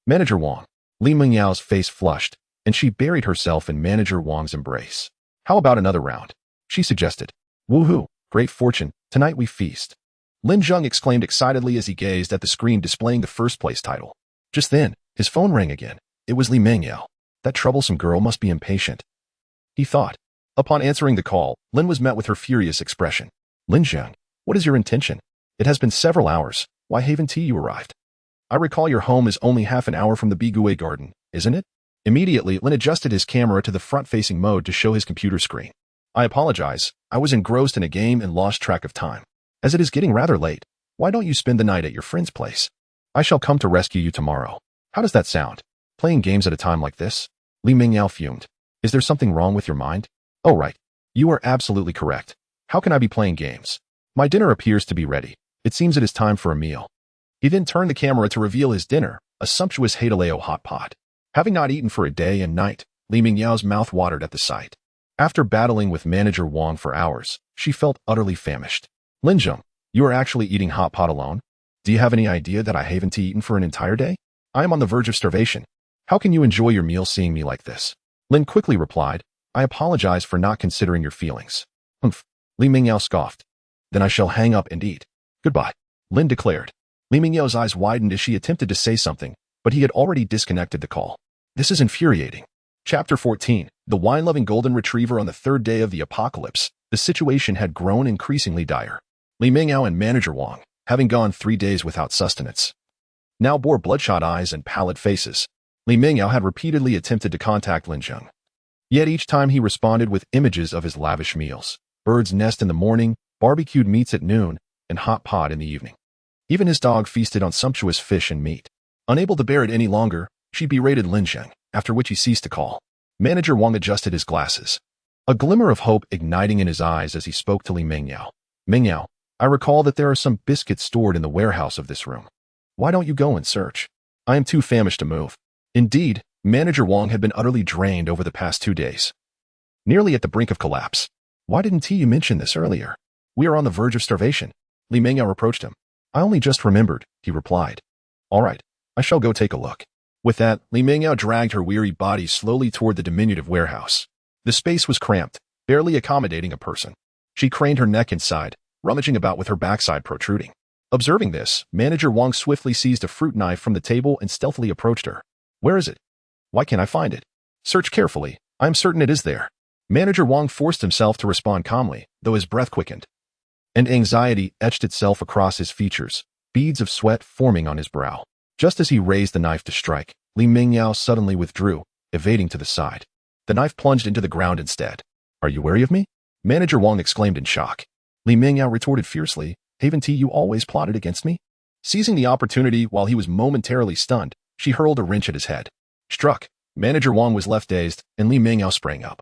Manager Wang. Li Mengyao's face flushed, and she buried herself in Manager Wang's embrace. How about another round? She suggested. Woohoo, great fortune, tonight we feast. Lin Zheng exclaimed excitedly as he gazed at the screen displaying the first-place title. Just then, his phone rang again. It was Li Mengyao. That troublesome girl must be impatient, he thought. Upon answering the call, Lin was met with her furious expression. Lin Zheng, what is your intention? It has been several hours. Why haven't you arrived? I recall your home is only half an hour from the Bigue garden, isn't it? Immediately, Lin adjusted his camera to the front-facing mode to show his computer screen. I apologize. I was engrossed in a game and lost track of time. As it is getting rather late, why don't you spend the night at your friend's place? I shall come to rescue you tomorrow. How does that sound? Playing games at a time like this? Li Mengyao fumed. Is there something wrong with your mind? Oh right. You are absolutely correct. How can I be playing games? My dinner appears to be ready. It seems it is time for a meal. He then turned the camera to reveal his dinner, a sumptuous Heideleo hot pot. Having not eaten for a day and night, Li Mengyao's mouth watered at the sight. After battling with Manager Wang for hours, she felt utterly famished. Lin Zheng, you are actually eating hot pot alone? Do you have any idea that I haven't eaten for an entire day? I am on the verge of starvation. How can you enjoy your meal seeing me like this? Lin quickly replied, I apologize for not considering your feelings. Humph. Li Mengyao scoffed. Then I shall hang up and eat. Goodbye. Lin declared. Li Mengyao's eyes widened as she attempted to say something, but he had already disconnected the call. This is infuriating. Chapter 14. The wine-loving golden retriever on the third day of the apocalypse. The situation had grown increasingly dire. Li Mengyao and Manager Wang, having gone 3 days without sustenance, now bore bloodshot eyes and pallid faces. Li Mengyao had repeatedly attempted to contact Lin Zheng. Yet each time he responded with images of his lavish meals. Bird's nest in the morning, barbecued meats at noon, and hot pot in the evening. Even his dog feasted on sumptuous fish and meat. Unable to bear it any longer, she berated Lin Zheng, after which he ceased to call. Manager Wang adjusted his glasses, a glimmer of hope igniting in his eyes as he spoke to Li Mengyao. Mengyao, I recall that there are some biscuits stored in the warehouse of this room. Why don't you go and search? I am too famished to move. Indeed, Manager Wang had been utterly drained over the past 2 days, nearly at the brink of collapse. Why didn't you mention this earlier? We are on the verge of starvation. Li Mengyao reproached him. I only just remembered, he replied. All right, I shall go take a look. With that, Li Mengyao dragged her weary body slowly toward the diminutive warehouse. The space was cramped, barely accommodating a person. She craned her neck inside, rummaging about with her backside protruding. Observing this, Manager Wang swiftly seized a fruit knife from the table and stealthily approached her. Where is it? Why can't I find it? Search carefully. I am certain it is there. Manager Wang forced himself to respond calmly, though his breath quickened, and anxiety etched itself across his features, beads of sweat forming on his brow. Just as he raised the knife to strike, Li Mengyao suddenly withdrew, evading to the side. The knife plunged into the ground instead. Are you wary of me? Manager Wang exclaimed in shock. Li Mengyao retorted fiercely, haven't you always plotted against me? Seizing the opportunity while he was momentarily stunned, she hurled a wrench at his head. Struck, Manager Wang was left dazed, and Li Mengyao sprang up,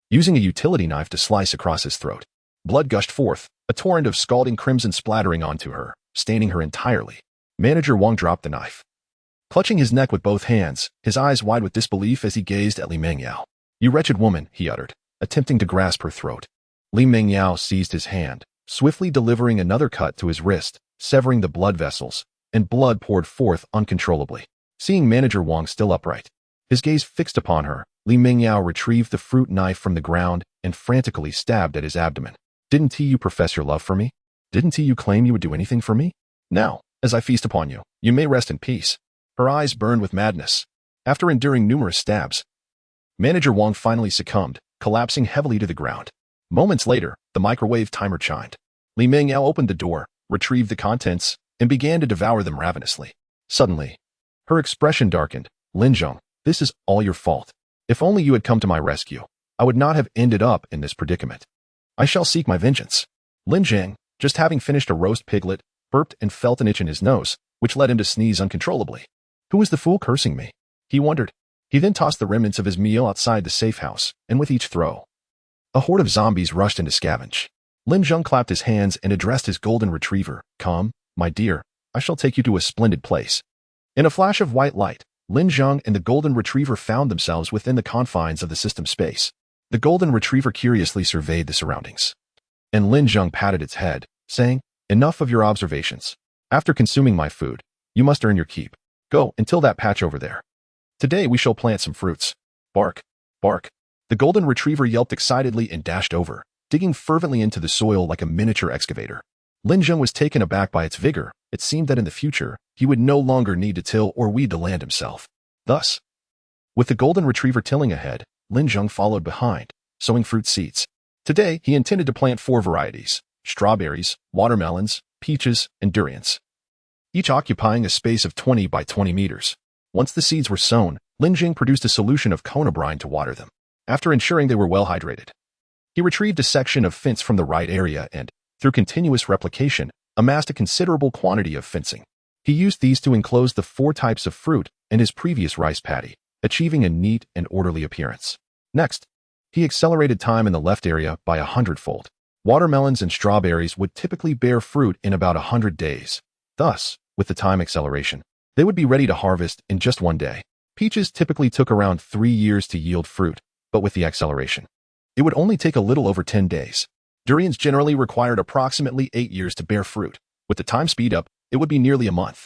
using a utility knife to slice across his throat. Blood gushed forth, a torrent of scalding crimson splattering onto her, staining her entirely. Manager Wang dropped the knife, clutching his neck with both hands, his eyes wide with disbelief as he gazed at Li Mengyao. You wretched woman, he uttered, attempting to grasp her throat. Li Mengyao seized his hand, swiftly delivering another cut to his wrist, severing the blood vessels, and blood poured forth uncontrollably. Seeing Manager Wang still upright, his gaze fixed upon her, Li Mengyao retrieved the fruit knife from the ground and frantically stabbed at his abdomen. Didn't you profess your love for me? Didn't you claim you would do anything for me? Now, as I feast upon you, you may rest in peace. Her eyes burned with madness. After enduring numerous stabs, Manager Wang finally succumbed, collapsing heavily to the ground. Moments later, the microwave timer chimed. Li Mengyao opened the door, retrieved the contents, and began to devour them ravenously. Suddenly, her expression darkened. Lin Zheng, this is all your fault. If only you had come to my rescue, I would not have ended up in this predicament. I shall seek my vengeance. Lin Zheng, just having finished a roast piglet, burped and felt an itch in his nose, which led him to sneeze uncontrollably. Who was the fool cursing me? He wondered. He then tossed the remnants of his meal outside the safe house, and with each throw, a horde of zombies rushed in to scavenge. Lin Zheng clapped his hands and addressed his golden retriever. Come, my dear, I shall take you to a splendid place." In a flash of white light, Lin Zheng and the golden retriever found themselves within the confines of the system space. The golden retriever curiously surveyed the surroundings. And Lin Zheng patted its head, saying, "Enough of your observations. After consuming my food, you must earn your keep. Go until that patch over there. Today we shall plant some fruits." Bark, bark. The golden retriever yelped excitedly and dashed over, digging fervently into the soil like a miniature excavator. Lin Zheng was taken aback by its vigor. It seemed that in the future, he would no longer need to till or weed the land himself. Thus, with the golden retriever tilling ahead, Lin Zheng followed behind, sowing fruit seeds. Today, he intended to plant 4 varieties: strawberries, watermelons, peaches, and durians, each occupying a space of 20 by 20 meters. Once the seeds were sown, Lin Zheng produced a solution of Kona brine to water them. After ensuring they were well hydrated, he retrieved a section of fence from the right area and, through continuous replication, amassed a considerable quantity of fencing. He used these to enclose the 4 types of fruit in his previous rice paddy, achieving a neat and orderly appearance. Next, he accelerated time in the left area by 100-fold. Watermelons and strawberries would typically bear fruit in about 100 days. Thus, with the time acceleration, they would be ready to harvest in just 1 day. Peaches typically took around 3 years to yield fruit, but with the acceleration, it would only take a little over 10 days. Durians generally required approximately 8 years to bear fruit. With the time speed up, it would be nearly a month.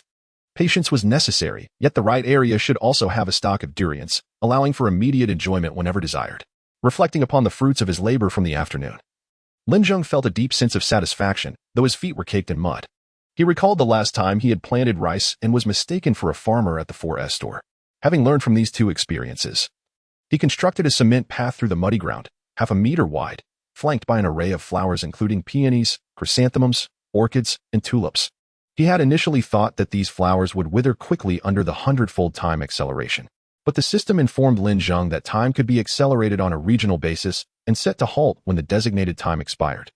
Patience was necessary, yet the right area should also have a stock of durians, allowing for immediate enjoyment whenever desired. Reflecting upon the fruits of his labor from the afternoon, Lin Zheng felt a deep sense of satisfaction, though his feet were caked in mud. He recalled the last time he had planted rice and was mistaken for a farmer at the 4S store. Having learned from these 2 experiences, he constructed a cement path through the muddy ground, half a meter wide, flanked by an array of flowers including peonies, chrysanthemums, orchids, and tulips. He had initially thought that these flowers would wither quickly under the 100-fold time acceleration. But the system informed Lin Zheng that time could be accelerated on a regional basis and set to halt when the designated time expired.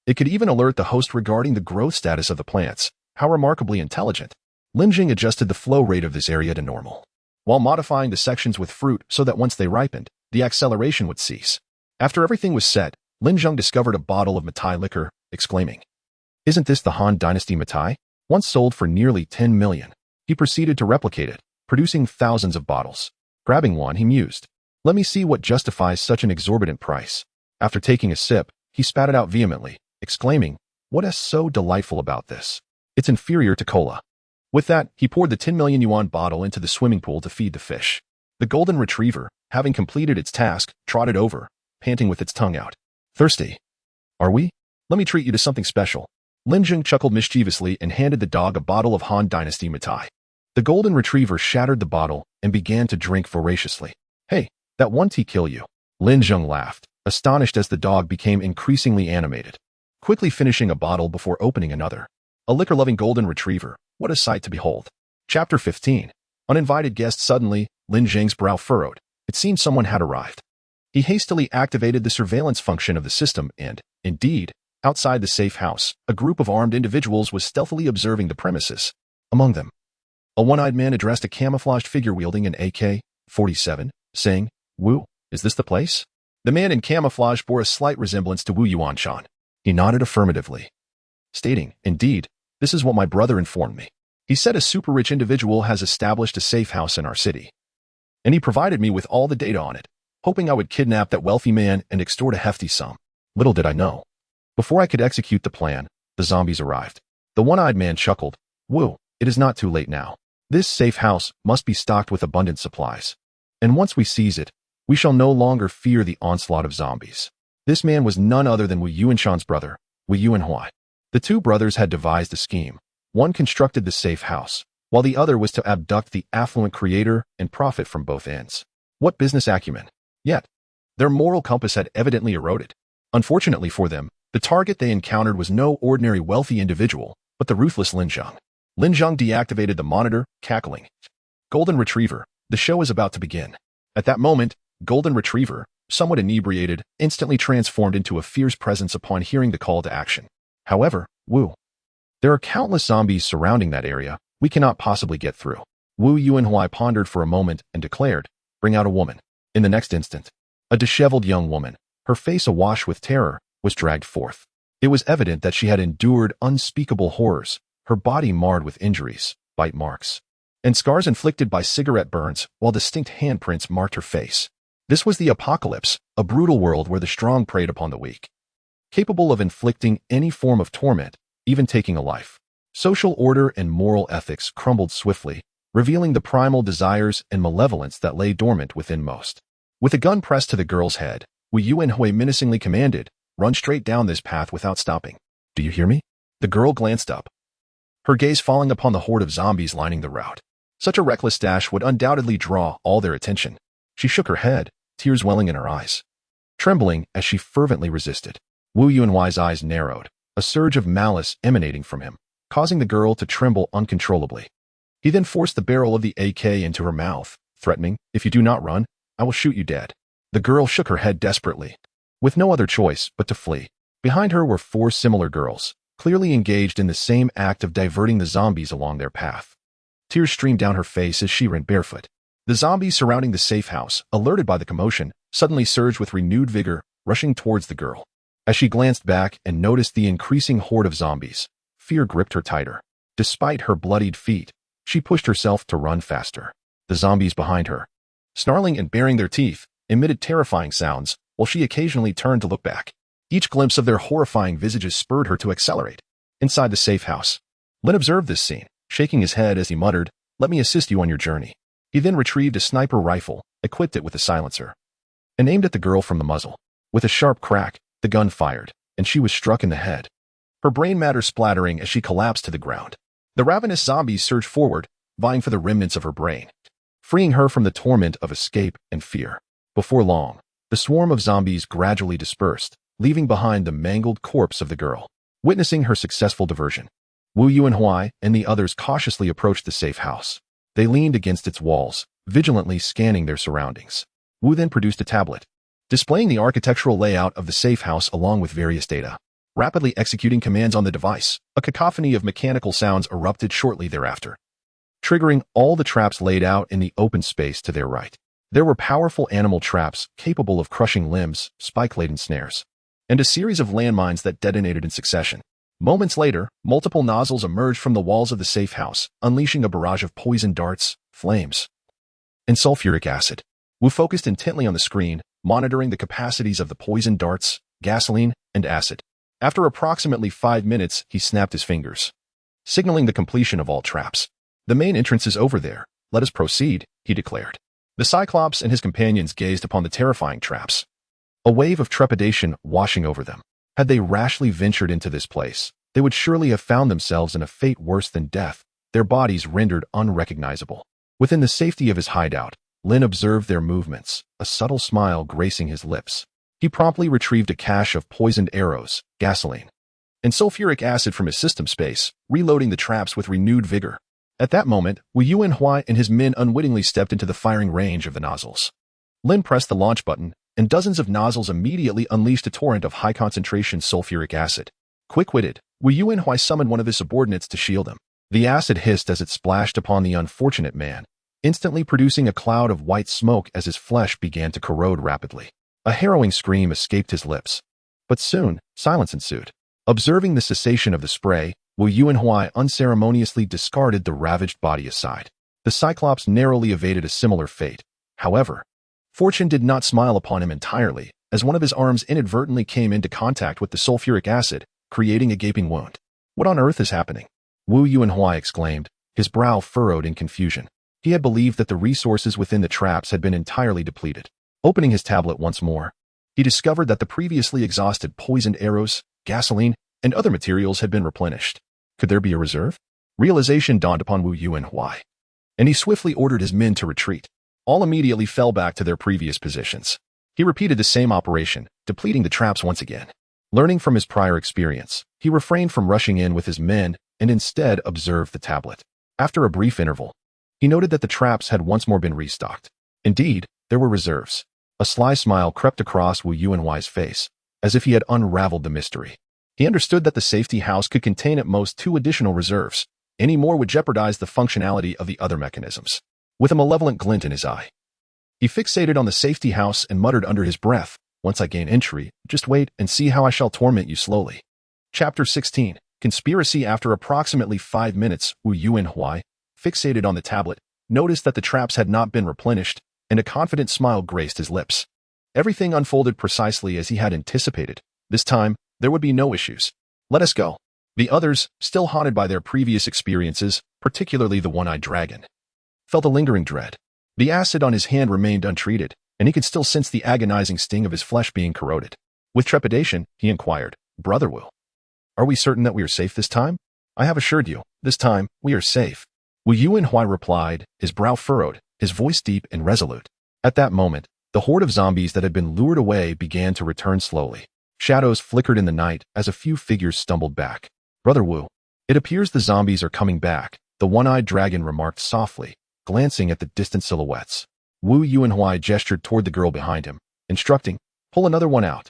It could even alert the host regarding the growth status of the plants. How remarkably intelligent. Lin Zheng adjusted the flow rate of this area to normal, while modifying the sections with fruit so that once they ripened, the acceleration would cease. After everything was set, Lin Zheng discovered a bottle of Matai liquor, exclaiming, "Isn't this the Han Dynasty Matai? Once sold for nearly 10 million. He proceeded to replicate it, producing thousands of bottles. Grabbing one, he mused, "Let me see what justifies such an exorbitant price." After taking a sip, he spat it out vehemently, exclaiming, "What is so delightful about this? It's inferior to cola." With that, he poured the 10 million yuan bottle into the swimming pool to feed the fish. The golden retriever, having completed its task, trotted over, panting with its tongue out. "Thirsty? Are we? Let me treat you to something special." Lin Zheng chuckled mischievously and handed the dog a bottle of Han Dynasty Matai. The golden retriever shattered the bottle and began to drink voraciously. "Hey, that one tea kill you?" Lin Zheng laughed, astonished as the dog became increasingly animated, quickly finishing a bottle before opening another. A liquor-loving golden retriever, what a sight to behold. Chapter 15. Uninvited guest. Suddenly, Lin Zheng's brow furrowed. It seemed someone had arrived. He hastily activated the surveillance function of the system and, indeed, outside the safe house, a group of armed individuals was stealthily observing the premises. Among them, a one-eyed man addressed a camouflaged figure wielding an AK-47, saying, "Wu, is this the place?" The man in camouflage bore a slight resemblance to Wu Yuanshan. He nodded affirmatively, stating, "Indeed, this is what my brother informed me. He said a super-rich individual has established a safe house in our city, and he provided me with all the data on it, hoping I would kidnap that wealthy man and extort a hefty sum. Little did I know. Before I could execute the plan, the zombies arrived." The one-eyed man chuckled, "Wu, it is not too late now. This safe house must be stocked with abundant supplies. And once we seize it, we shall no longer fear the onslaught of zombies." This man was none other than Wu Yuanshan's brother, Wu Yuanhui. The 2 brothers had devised a scheme. One constructed the safe house, while the other was to abduct the affluent creator and profit from both ends. What business acumen! Yet, their moral compass had evidently eroded. Unfortunately for them, the target they encountered was no ordinary wealthy individual, but the ruthless Lin Zheng. Lin Zheng deactivated the monitor, cackling, "Golden Retriever, the show is about to begin." At that moment, Golden Retriever, somewhat inebriated, instantly transformed into a fierce presence upon hearing the call to action. "However, Wu, there are countless zombies surrounding that area. We cannot possibly get through." Wu Yuanhui pondered for a moment and declared, "Bring out a woman." In the next instant, a disheveled young woman, her face awash with terror, was dragged forth. It was evident that she had endured unspeakable horrors. her body marred with injuries, bite marks, and scars inflicted by cigarette burns, while distinct handprints marked her face. This was the apocalypse, a brutal world where the strong preyed upon the weak, capable of inflicting any form of torment, even taking a life. Social order and moral ethics crumbled swiftly, revealing the primal desires and malevolence that lay dormant within most. With a gun pressed to the girl's head, Wu Yuanhui menacingly commanded, "Run straight down this path without stopping. Do you hear me?" The girl glanced up, her gaze falling upon the horde of zombies lining the route. Such a reckless dash would undoubtedly draw all their attention. She shook her head, tears welling in her eyes, trembling as she fervently resisted. Wu Yuanhui's eyes narrowed, a surge of malice emanating from him, causing the girl to tremble uncontrollably. He then forced the barrel of the AK into her mouth, threatening, "If you do not run, I will shoot you dead." The girl shook her head desperately, with no other choice but to flee. Behind her were 4 similar girls, clearly engaged in the same act of diverting the zombies along their path. Tears streamed down her face as she ran barefoot. The zombies surrounding the safe house, alerted by the commotion, suddenly surged with renewed vigor, rushing towards the girl. As she glanced back and noticed the increasing horde of zombies, fear gripped her tighter. Despite her bloodied feet, she pushed herself to run faster. The zombies behind her, snarling and baring their teeth, emitted terrifying sounds, while she occasionally turned to look back. Each glimpse of their horrifying visages spurred her to accelerate. Inside the safe house, Lin observed this scene, shaking his head as he muttered, "Let me assist you on your journey." He then retrieved a sniper rifle, equipped it with a silencer, and aimed at the girl from the muzzle. With a sharp crack, the gun fired, and she was struck in the head, her brain matter splattering as she collapsed to the ground. The ravenous zombies surged forward, vying for the remnants of her brain, freeing her from the torment of escape and fear. Before long, the swarm of zombies gradually dispersed, leaving behind the mangled corpse of the girl. Witnessing her successful diversion, Wu Yuanhui and the others cautiously approached the safe house. They leaned against its walls, vigilantly scanning their surroundings. Wu then produced a tablet, displaying the architectural layout of the safe house along with various data. Rapidly executing commands on the device, a cacophony of mechanical sounds erupted shortly thereafter, triggering all the traps laid out in the open space to their right. There were powerful animal traps capable of crushing limbs, spike-laden snares, and a series of landmines that detonated in succession. Moments later, multiple nozzles emerged from the walls of the safe house, unleashing a barrage of poison darts, flames, and sulfuric acid. Wu focused intently on the screen, monitoring the capacities of the poison darts, gasoline, and acid. After approximately 5 minutes, he snapped his fingers, signaling the completion of all traps. "The main entrance is over there. Let us proceed," he declared. The Cyclops and his companions gazed upon the terrifying traps, a wave of trepidation washing over them. Had they rashly ventured into this place, they would surely have found themselves in a fate worse than death, their bodies rendered unrecognizable. Within the safety of his hideout, Lin observed their movements, a subtle smile gracing his lips. He promptly retrieved a cache of poisoned arrows, gasoline, and sulfuric acid from his system space, reloading the traps with renewed vigor. At that moment, Wu Yuanhui and his men unwittingly stepped into the firing range of the nozzles. Lin pressed the launch button, and dozens of nozzles immediately unleashed a torrent of high-concentration sulfuric acid. Quick-witted, Wu Yuanhui summoned one of his subordinates to shield him. The acid hissed as it splashed upon the unfortunate man, instantly producing a cloud of white smoke as his flesh began to corrode rapidly. A harrowing scream escaped his lips, but soon silence ensued. Observing the cessation of the spray, Wu Yuanhui unceremoniously discarded the ravaged body aside. The Cyclops narrowly evaded a similar fate. However, fortune did not smile upon him entirely, as one of his arms inadvertently came into contact with the sulfuric acid, creating a gaping wound. "What on earth is happening?" Wu Yuanhui exclaimed, his brow furrowed in confusion. He had believed that the resources within the traps had been entirely depleted. Opening his tablet once more, he discovered that the previously exhausted poisoned arrows, gasoline, and other materials had been replenished. Could there be a reserve? Realization dawned upon Wu Yuanhui, and he swiftly ordered his men to retreat. All immediately fell back to their previous positions. He repeated the same operation, depleting the traps once again. Learning from his prior experience, he refrained from rushing in with his men and instead observed the tablet. After a brief interval, he noted that the traps had once more been restocked. Indeed, there were reserves. A sly smile crept across Wu Yuanhui's face, as if he had unraveled the mystery. He understood that the safety house could contain at most 2 additional reserves. Any more would jeopardize the functionality of the other mechanisms. With a malevolent glint in his eye, he fixated on the safety house and muttered under his breath, "Once I gain entry, just wait and see how I shall torment you slowly." Chapter 16. Conspiracy. After approximately 5 minutes, Wu Yuanhui, fixated on the tablet, noticed that the traps had not been replenished, and a confident smile graced his lips. Everything unfolded precisely as he had anticipated. This time, there would be no issues. Let us go. The others, still haunted by their previous experiences, particularly the one-eyed dragon, felt a lingering dread. The acid on his hand remained untreated, and he could still sense the agonizing sting of his flesh being corroded. With trepidation, he inquired, "Brother Wu, are we certain that we are safe this time?" "I have assured you, this time, we are safe," Wu Yuanhui replied, his brow furrowed, his voice deep and resolute. At that moment, the horde of zombies that had been lured away began to return slowly. Shadows flickered in the night as a few figures stumbled back. "Brother Wu, it appears the zombies are coming back," the one-eyed dragon remarked softly, glancing at the distant silhouettes. Wu Yuanhui gestured toward the girl behind him, instructing, "Pull another one out."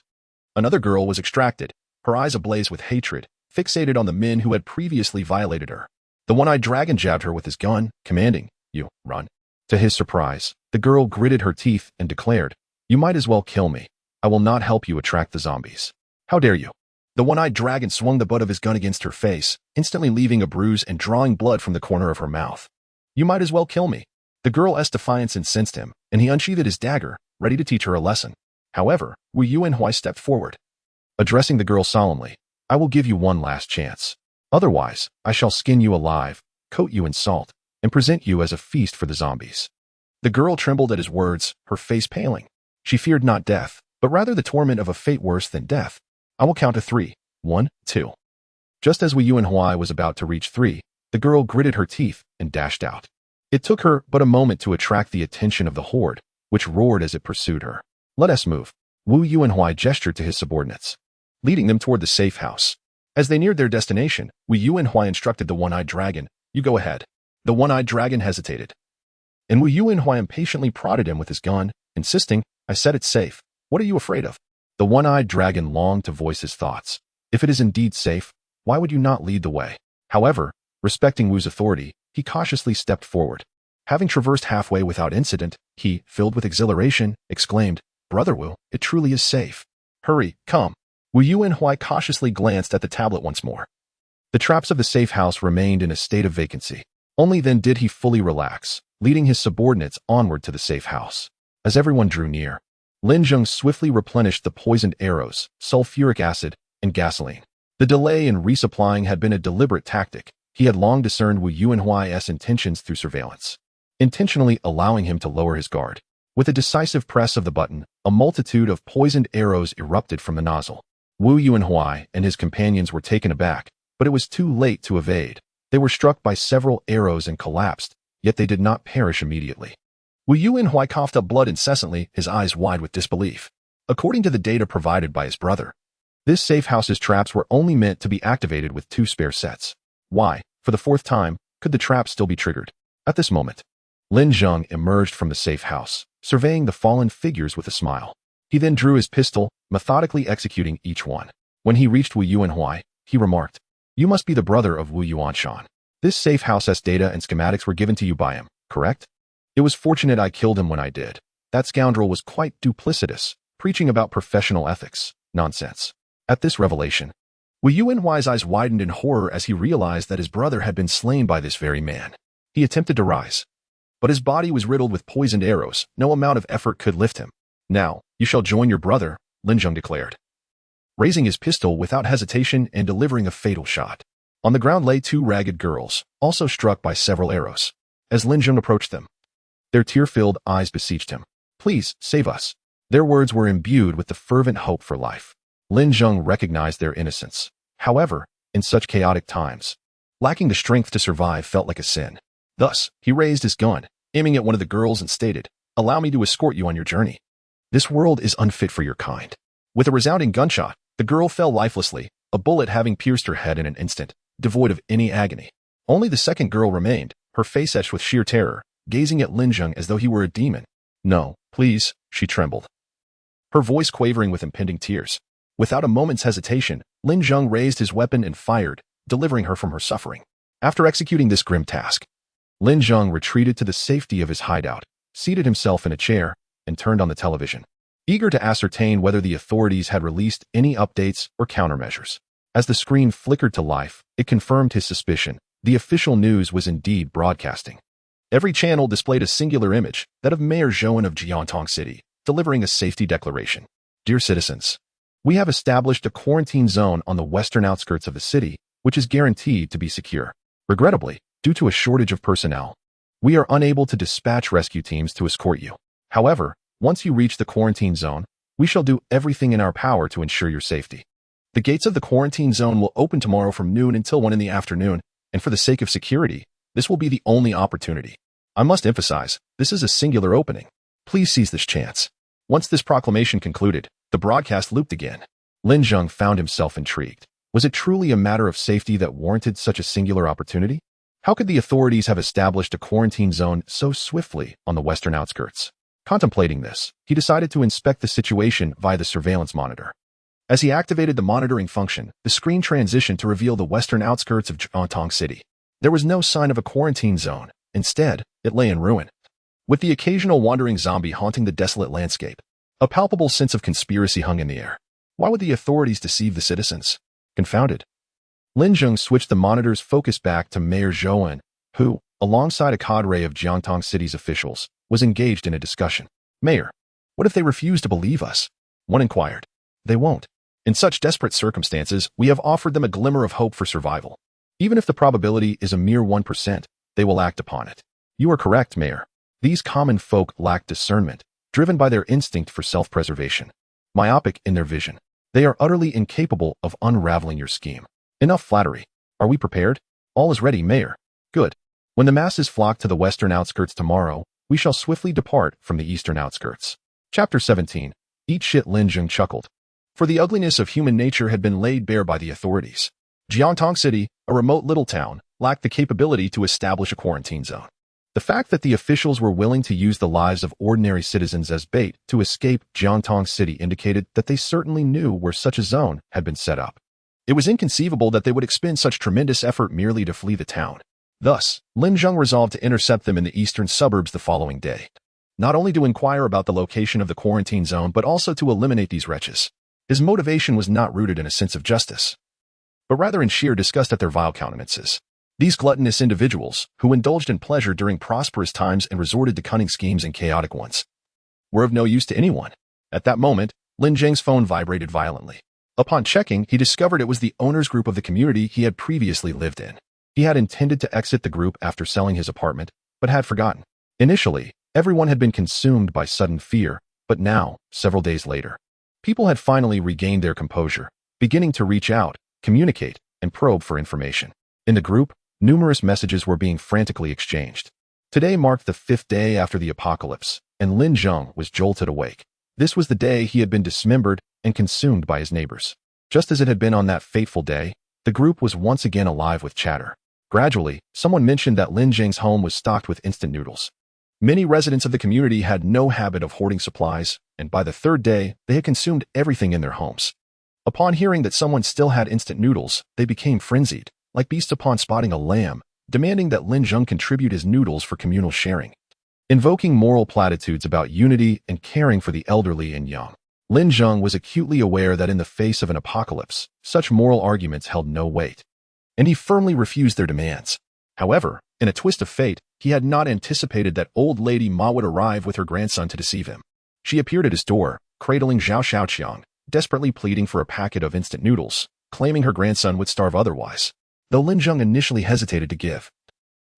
Another girl was extracted, her eyes ablaze with hatred, fixated on the men who had previously violated her. The one-eyed dragon jabbed her with his gun, commanding, "You, run." To his surprise, the girl gritted her teeth and declared, "You might as well kill me. I will not help you attract the zombies." "How dare you?" The one-eyed dragon swung the butt of his gun against her face, instantly leaving a bruise and drawing blood from the corner of her mouth. "You might as well kill me." The girl's defiance incensed him, and he unsheathed his dagger, ready to teach her a lesson. However, Wu Yuanhui stepped forward, addressing the girl solemnly, "I will give you one last chance. Otherwise, I shall skin you alive, coat you in salt, and present you as a feast for the zombies." The girl trembled at his words, her face paling. She feared not death, but rather the torment of a fate worse than death. "I will count to 3. 1, 2. Just as Wu Yuanhui was about to reach 3, the girl gritted her teeth and dashed out. It took her but a moment to attract the attention of the horde, which roared as it pursued her. "Let us move." Wu Yuanhui gestured to his subordinates, leading them toward the safe house. As they neared their destination, Wu Yuanhui instructed the one-eyed dragon, "You go ahead." The one-eyed dragon hesitated, and Wu Yuanhui impatiently prodded him with his gun, insisting, "I said it's safe. What are you afraid of?" The one-eyed dragon longed to voice his thoughts. If it is indeed safe, why would you not lead the way? However, respecting Wu's authority, he cautiously stepped forward. Having traversed halfway without incident, he, filled with exhilaration, exclaimed, "Brother Wu, it truly is safe. Hurry, come." Wu Yuanhui cautiously glanced at the tablet once more. The traps of the safe house remained in a state of vacancy. Only then did he fully relax, leading his subordinates onward to the safe house. As everyone drew near, Lin Zheng swiftly replenished the poisoned arrows, sulfuric acid, and gasoline. The delay in resupplying had been a deliberate tactic. He had long discerned Wu Yuanhui's intentions through surveillance, intentionally allowing him to lower his guard. With a decisive press of the button, a multitude of poisoned arrows erupted from the nozzle. Wu Yuanhui and his companions were taken aback, but it was too late to evade. They were struck by several arrows and collapsed, yet they did not perish immediately. Wu Yuanhui coughed up blood incessantly, his eyes wide with disbelief. According to the data provided by his brother, this safe house's traps were only meant to be activated with 2 spare sets. Why, for the 4th time, could the trap still be triggered? At this moment, Lin Zheng emerged from the safe house, surveying the fallen figures with a smile. He then drew his pistol, methodically executing each one. When he reached Wu Yuanhui, he remarked, "You must be the brother of Wu Yuanshan. This safe house's data and schematics were given to you by him, correct? It was fortunate I killed him when I did. That scoundrel was quite duplicitous, preaching about professional ethics. Nonsense." At this revelation, Wu Yuanhui's eyes widened in horror as he realized that his brother had been slain by this very man. He attempted to rise, but his body was riddled with poisoned arrows. No amount of effort could lift him. "Now, you shall join your brother," Lin Zheng declared, raising his pistol without hesitation and delivering a fatal shot. On the ground lay 2 ragged girls, also struck by several arrows. As Lin Zheng approached them, their tear-filled eyes beseeched him, "Please, save us." Their words were imbued with the fervent hope for life. Lin Zheng recognized their innocence. However, in such chaotic times, lacking the strength to survive felt like a sin. Thus, he raised his gun, aiming at one of the girls and stated, "Allow me to escort you on your journey. This world is unfit for your kind." With a resounding gunshot, the girl fell lifelessly, a bullet having pierced her head in an instant, devoid of any agony. Only the second girl remained, her face etched with sheer terror, gazing at Lin Zheng as though he were a demon. "No, please," she trembled, her voice quavering with impending tears. Without a moment's hesitation, Lin Zheng raised his weapon and fired, delivering her from her suffering. After executing this grim task, Lin Zheng retreated to the safety of his hideout, seated himself in a chair, and turned on the television, eager to ascertain whether the authorities had released any updates or countermeasures. As the screen flickered to life, it confirmed his suspicion. The official news was indeed broadcasting. Every channel displayed a singular image, that of Mayor Zheng of Jiantong City, delivering a safety declaration. Dear citizens, we have established a quarantine zone on the western outskirts of the city, which is guaranteed to be secure. Regrettably, due to a shortage of personnel, we are unable to dispatch rescue teams to escort you. However, once you reach the quarantine zone, we shall do everything in our power to ensure your safety. The gates of the quarantine zone will open tomorrow from noon until 1 in the afternoon, and for the sake of security, this will be the only opportunity. I must emphasize, this is a singular opening. Please seize this chance. Once this proclamation concluded, the broadcast looped again. Lin Zheng found himself intrigued. Was it truly a matter of safety that warranted such a singular opportunity? How could the authorities have established a quarantine zone so swiftly on the western outskirts? Contemplating this, he decided to inspect the situation via the surveillance monitor. As he activated the monitoring function, the screen transitioned to reveal the western outskirts of Jiantong City. There was no sign of a quarantine zone. Instead, it lay in ruin. With the occasional wandering zombie haunting the desolate landscape, a palpable sense of conspiracy hung in the air. Why would the authorities deceive the citizens? Confounded. Lin Zheng switched the monitor's focus back to Mayor Zheng, who, alongside a cadre of Jiantong City's officials, was engaged in a discussion. Mayor, what if they refuse to believe us? One inquired. They won't. In such desperate circumstances, we have offered them a glimmer of hope for survival. Even if the probability is a mere 1%, they will act upon it. You are correct, Mayor. These common folk lack discernment, driven by their instinct for self-preservation. Myopic in their vision, they are utterly incapable of unraveling your scheme. Enough flattery. Are we prepared? All is ready, Mayor. Good. When the masses flock to the western outskirts tomorrow, we shall swiftly depart from the eastern outskirts. Chapter 17. Eat shit. Lin Zheng chuckled. For the ugliness of human nature had been laid bare by the authorities. Jiantong City, a remote little town, lacked the capability to establish a quarantine zone. The fact that the officials were willing to use the lives of ordinary citizens as bait to escape Jiantong City indicated that they certainly knew where such a zone had been set up. It was inconceivable that they would expend such tremendous effort merely to flee the town. Thus, Lin Zheng resolved to intercept them in the eastern suburbs the following day. Not only to inquire about the location of the quarantine zone, but also to eliminate these wretches. His motivation was not rooted in a sense of justice, but rather in sheer disgust at their vile countenances. These gluttonous individuals, who indulged in pleasure during prosperous times and resorted to cunning schemes in chaotic ones, were of no use to anyone. At that moment, Lin Zheng's phone vibrated violently. Upon checking, he discovered it was the owners group of the community he had previously lived in. He had intended to exit the group after selling his apartment, but had forgotten. Initially, everyone had been consumed by sudden fear, but now, several days later, people had finally regained their composure, beginning to reach out, communicate, and probe for information. In the group, numerous messages were being frantically exchanged. Today marked the 5th day after the apocalypse, and Lin Zheng was jolted awake. This was the day he had been dismembered and consumed by his neighbors. Just as it had been on that fateful day, the group was once again alive with chatter. Gradually, someone mentioned that Lin Zheng's home was stocked with instant noodles. Many residents of the community had no habit of hoarding supplies, and by the 3rd day, they had consumed everything in their homes. Upon hearing that someone still had instant noodles, they became frenzied, like beasts upon spotting a lamb, demanding that Lin Zheng contribute his noodles for communal sharing. Invoking moral platitudes about unity and caring for the elderly and young, Lin Zheng was acutely aware that in the face of an apocalypse, such moral arguments held no weight, and he firmly refused their demands. However, in a twist of fate, he had not anticipated that old lady Ma would arrive with her grandson to deceive him. She appeared at his door, cradling Zhao Xiaoqiang, desperately pleading for a packet of instant noodles, claiming her grandson would starve otherwise. Though Lin Zheng initially hesitated to give,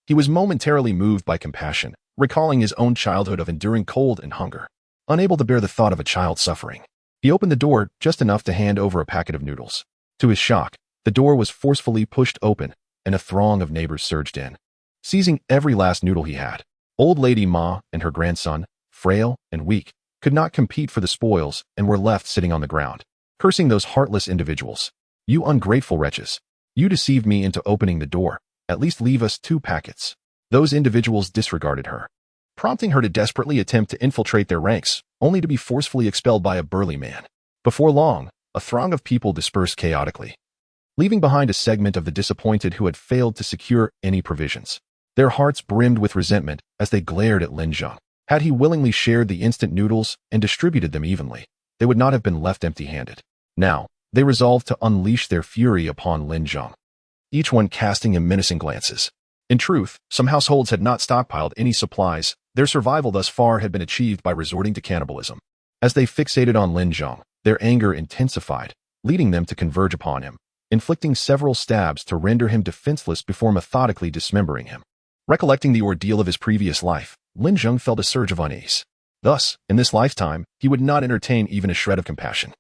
he was momentarily moved by compassion, recalling his own childhood of enduring cold and hunger. Unable to bear the thought of a child suffering, he opened the door just enough to hand over a packet of noodles. To his shock, the door was forcefully pushed open, and a throng of neighbors surged in, seizing every last noodle he had. Old Lady Ma and her grandson, frail and weak, could not compete for the spoils and were left sitting on the ground, cursing those heartless individuals. You ungrateful wretches! You deceived me into opening the door. At least leave us 2 packets. Those individuals disregarded her, prompting her to desperately attempt to infiltrate their ranks, only to be forcefully expelled by a burly man. Before long, a throng of people dispersed chaotically, leaving behind a segment of the disappointed who had failed to secure any provisions. Their hearts brimmed with resentment as they glared at Lin Zheng. Had he willingly shared the instant noodles and distributed them evenly, they would not have been left empty-handed. Now, They resolved to unleash their fury upon Lin Zheng, each one casting him menacing glances. In truth, some households had not stockpiled any supplies. Their survival thus far had been achieved by resorting to cannibalism. As they fixated on Lin Zheng, their anger intensified, leading them to converge upon him, inflicting several stabs to render him defenseless before methodically dismembering him. Recollecting the ordeal of his previous life, Lin Zheng felt a surge of unease. Thus, in this lifetime, he would not entertain even a shred of compassion.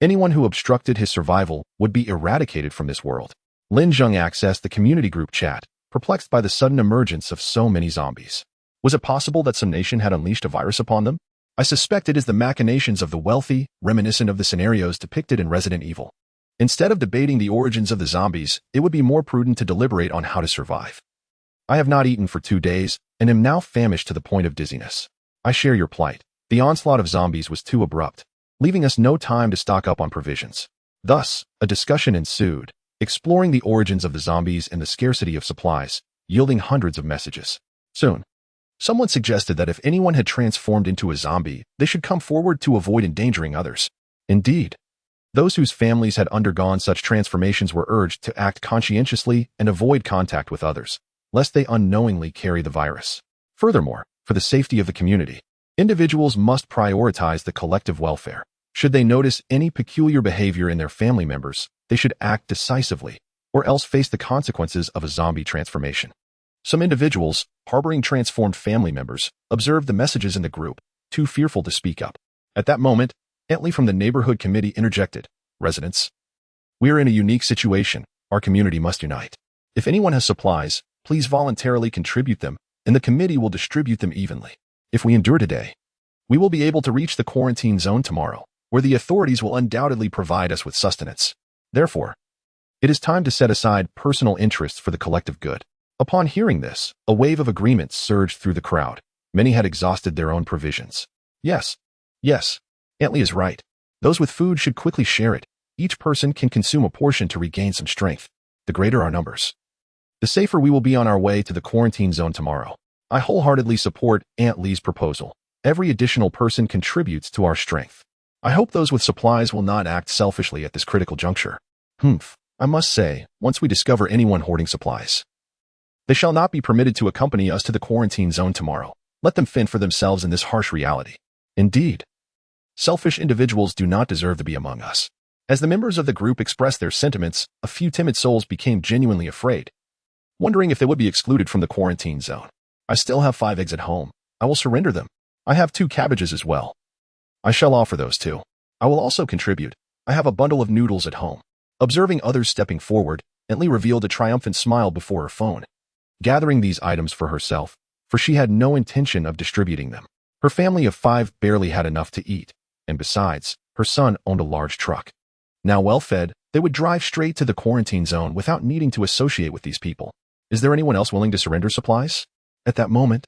Anyone who obstructed his survival would be eradicated from this world. Lin Zheng accessed the community group chat, perplexed by the sudden emergence of so many zombies. Was it possible that some nation had unleashed a virus upon them? I suspect it is the machinations of the wealthy, reminiscent of the scenarios depicted in Resident Evil. Instead of debating the origins of the zombies, it would be more prudent to deliberate on how to survive. I have not eaten for 2 days, and am now famished to the point of dizziness. I share your plight. The onslaught of zombies was too abrupt, leaving us no time to stock up on provisions. Thus, a discussion ensued, exploring the origins of the zombies and the scarcity of supplies, yielding hundreds of messages. Soon, someone suggested that if anyone had transformed into a zombie, they should come forward to avoid endangering others. Indeed, those whose families had undergone such transformations were urged to act conscientiously and avoid contact with others, lest they unknowingly carry the virus. Furthermore, for the safety of the community, individuals must prioritize the collective welfare. Should they notice any peculiar behavior in their family members, they should act decisively, or else face the consequences of a zombie transformation. Some individuals, harboring transformed family members, observed the messages in the group, too fearful to speak up. At that moment, Antley from the neighborhood committee interjected, "Residents, we are in a unique situation. Our community must unite. If anyone has supplies, please voluntarily contribute them, and the committee will distribute them evenly. If we endure today, we will be able to reach the quarantine zone tomorrow, where the authorities will undoubtedly provide us with sustenance. Therefore, it is time to set aside personal interests for the collective good." Upon hearing this, a wave of agreement surged through the crowd. Many had exhausted their own provisions. Yes, Antley is right. Those with food should quickly share it. Each person can consume a portion to regain some strength. The greater our numbers, the safer we will be on our way to the quarantine zone tomorrow. I wholeheartedly support Antley's proposal. Every additional person contributes to our strength. I hope those with supplies will not act selfishly at this critical juncture. I must say, once we discover anyone hoarding supplies, they shall not be permitted to accompany us to the quarantine zone tomorrow. Let them fend for themselves in this harsh reality. Indeed, selfish individuals do not deserve to be among us. As the members of the group expressed their sentiments, a few timid souls became genuinely afraid, wondering if they would be excluded from the quarantine zone. I still have 5 eggs at home. I will surrender them. I have 2 cabbages as well. I shall offer those too. I will also contribute. I have a bundle of noodles at home. Observing others stepping forward, Antley revealed a triumphant smile before her phone, gathering these items for herself, for she had no intention of distributing them. Her family of 5 barely had enough to eat, and besides, her son owned a large truck. Now well fed, they would drive straight to the quarantine zone without needing to associate with these people. Is there anyone else willing to surrender supplies? At that moment,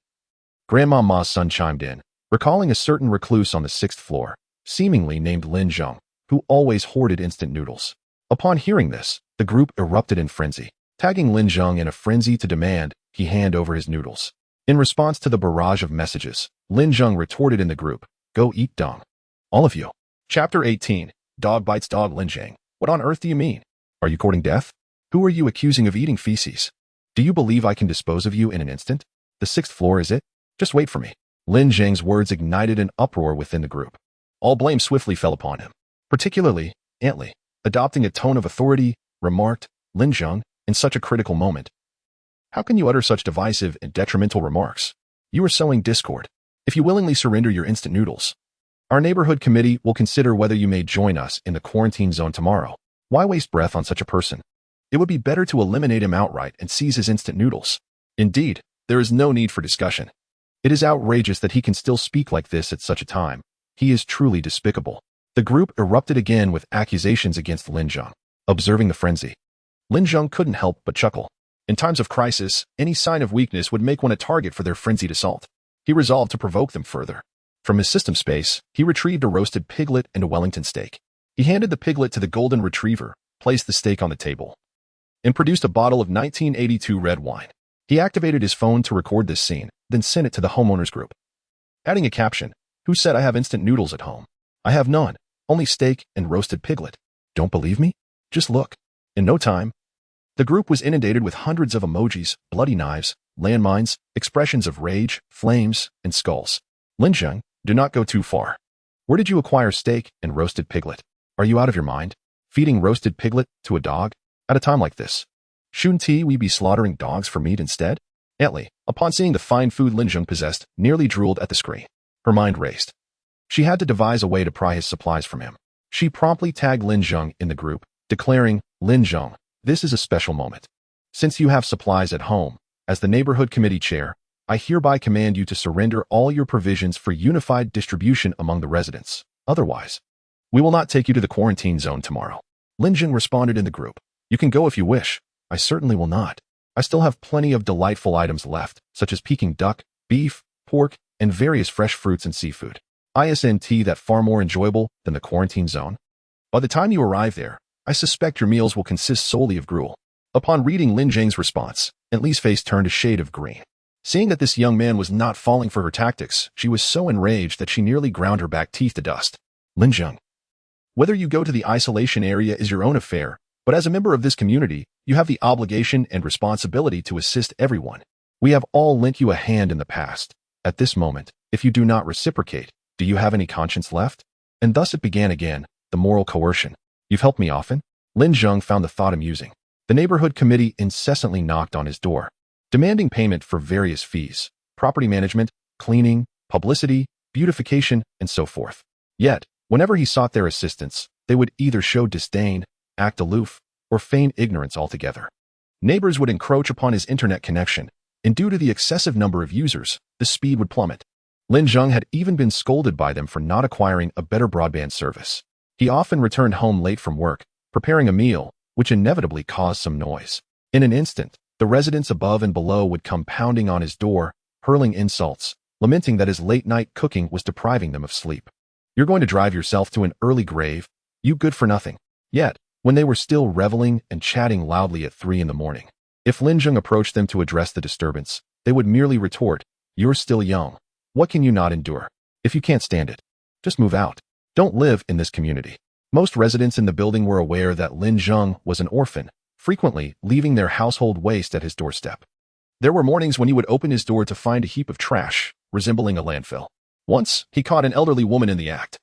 Grandma Ma's son chimed in, recalling a certain recluse on the 6th floor, seemingly named Lin Zheng, who always hoarded instant noodles. Upon hearing this, the group erupted in frenzy, tagging Lin Zheng in a frenzy to demand he hand over his noodles. In response to the barrage of messages, Lin Zheng retorted in the group, "Go eat dung. All of you." Chapter 18, Dog Bites Dog. Lin Zheng, what on earth do you mean? Are you courting death? Who are you accusing of eating feces? Do you believe I can dispose of you in an instant? The 6th floor, is it? Just wait for me. Lin Zheng's words ignited an uproar within the group. All blame swiftly fell upon him. Particularly, Antley, adopting a tone of authority, remarked, "Lin Zheng, in such a critical moment, how can you utter such divisive and detrimental remarks? You are sowing discord. If you willingly surrender your instant noodles, our neighborhood committee will consider whether you may join us in the quarantine zone tomorrow. Why waste breath on such a person? It would be better to eliminate him outright and seize his instant noodles. Indeed, there is no need for discussion. It is outrageous that he can still speak like this at such a time. He is truly despicable." The group erupted again with accusations against Lin Zheng. Observing the frenzy, Lin Zheng couldn't help but chuckle. In times of crisis, any sign of weakness would make one a target for their frenzied assault. He resolved to provoke them further. From his system space, he retrieved a roasted piglet and a Wellington steak. He handed the piglet to the golden retriever, placed the steak on the table, and produced a bottle of 1982 red wine. He activated his phone to record this scene, then sent it to the homeowners group, adding a caption, "Who said I have instant noodles at home? I have none, only steak and roasted piglet." Don't believe me? Just look. In no time, the group was inundated with hundreds of emojis, bloody knives, landmines, expressions of rage, flames, and skulls. Lin Zheng, do not go too far. Where did you acquire steak and roasted piglet? Are you out of your mind? Feeding roasted piglet to a dog? At a time like this, shouldn't we be slaughtering dogs for meat instead? Antley, upon seeing the fine food Lin Zheng possessed, nearly drooled at the screen. Her mind raced. She had to devise a way to pry his supplies from him. She promptly tagged Lin Zheng in the group, declaring, Lin Zheng, this is a special moment. Since you have supplies at home, as the neighborhood committee chair, I hereby command you to surrender all your provisions for unified distribution among the residents. Otherwise, we will not take you to the quarantine zone tomorrow. Lin Zheng responded in the group. You can go if you wish. I certainly will not. I still have plenty of delightful items left, such as Peking duck, beef, pork, and various fresh fruits and seafood. Isn't that far more enjoyable than the quarantine zone? By the time you arrive there, I suspect your meals will consist solely of gruel. Upon reading Lin Zheng's response, Antley's face turned a shade of green. Seeing that this young man was not falling for her tactics, she was so enraged that she nearly ground her back teeth to dust. Lin Zheng, whether you go to the isolation area is your own affair, but as a member of this community, you have the obligation and responsibility to assist everyone. We have all lent you a hand in the past. At this moment, if you do not reciprocate, do you have any conscience left? And thus it began again, the moral coercion. You've helped me often? Lin Zheng found the thought amusing. The neighborhood committee incessantly knocked on his door, demanding payment for various fees, property management, cleaning, publicity, beautification, and so forth. Yet, whenever he sought their assistance, they would either show disdain, act aloof, or feign ignorance altogether. Neighbors would encroach upon his internet connection, and due to the excessive number of users, the speed would plummet. Lin Zheng had even been scolded by them for not acquiring a better broadband service. He often returned home late from work, preparing a meal, which inevitably caused some noise. In an instant, the residents above and below would come pounding on his door, hurling insults, lamenting that his late-night cooking was depriving them of sleep. You're going to drive yourself to an early grave, you good for nothing. Yet, when they were still reveling and chatting loudly at 3 in the morning, if Lin Zheng approached them to address the disturbance, they would merely retort, you're still young. What can you not endure? If you can't stand it, just move out. Don't live in this community. Most residents in the building were aware that Lin Zheng was an orphan, frequently leaving their household waste at his doorstep. There were mornings when he would open his door to find a heap of trash, resembling a landfill. Once, he caught an elderly woman in the act.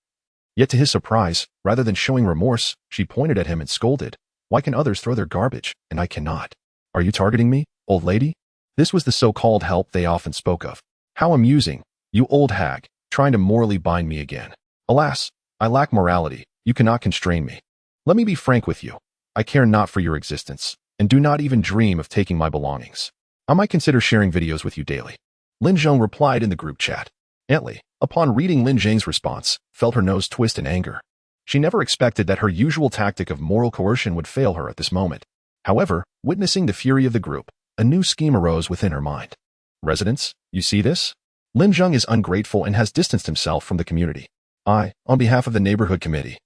Yet to his surprise, rather than showing remorse, she pointed at him and scolded, why can others throw their garbage, and I cannot? Are you targeting me, old lady? This was the so-called help they often spoke of. How amusing, you old hag, trying to morally bind me again. Alas, I lack morality, you cannot constrain me. Let me be frank with you. I care not for your existence, and do not even dream of taking my belongings. I might consider sharing videos with you daily. Lin Zheng replied in the group chat. Antley, upon reading Lin Zheng's response, felt her nose twist in anger. She never expected that her usual tactic of moral coercion would fail her at this moment. However, witnessing the fury of the group, a new scheme arose within her mind. Residents, you see this? Lin Zheng is ungrateful and has distanced himself from the community. I, on behalf of the neighborhood committee,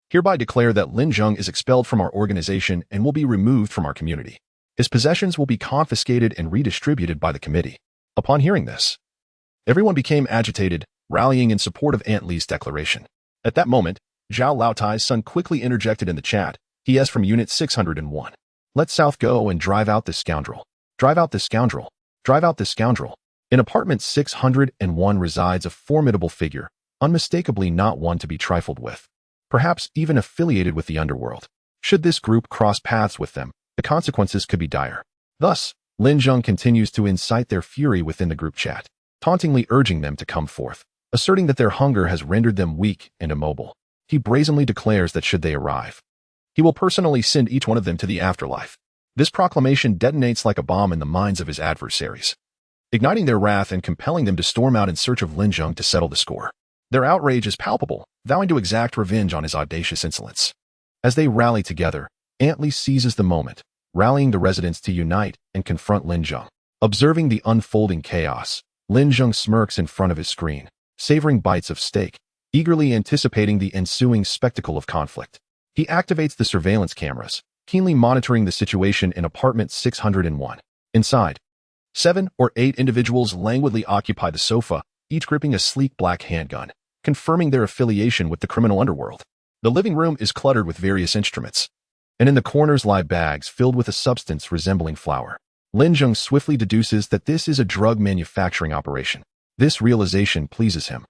hereby declare that Lin Zheng is expelled from our organization and will be removed from our community. His possessions will be confiscated and redistributed by the committee. Upon hearing this, everyone became agitated, rallying in support of Antley's declaration. At that moment, Zhao Laotai's son quickly interjected in the chat. He is from Unit 601. Let South go and drive out this scoundrel. Drive out this scoundrel. Drive out this scoundrel. In apartment 601 resides a formidable figure, unmistakably not one to be trifled with. Perhaps even affiliated with the underworld. Should this group cross paths with them, the consequences could be dire. Thus, Lin Zheng continues to incite their fury within the group chat, tauntingly urging them to come forth, asserting that their hunger has rendered them weak and immobile. He brazenly declares that should they arrive, he will personally send each one of them to the afterlife. This proclamation detonates like a bomb in the minds of his adversaries, igniting their wrath and compelling them to storm out in search of Lin Zheng to settle the score. Their outrage is palpable, vowing to exact revenge on his audacious insolence. As they rally together, Antley seizes the moment, rallying the residents to unite and confront Lin Zheng. Observing the unfolding chaos, Lin Zheng smirks in front of his screen, savoring bites of steak, eagerly anticipating the ensuing spectacle of conflict. He activates the surveillance cameras, keenly monitoring the situation in apartment 601. Inside, 7 or 8 individuals languidly occupy the sofa, each gripping a sleek black handgun, confirming their affiliation with the criminal underworld. The living room is cluttered with various instruments, and in the corners lie bags filled with a substance resembling flour. Lin Zheng swiftly deduces that this is a drug manufacturing operation. This realization pleases him.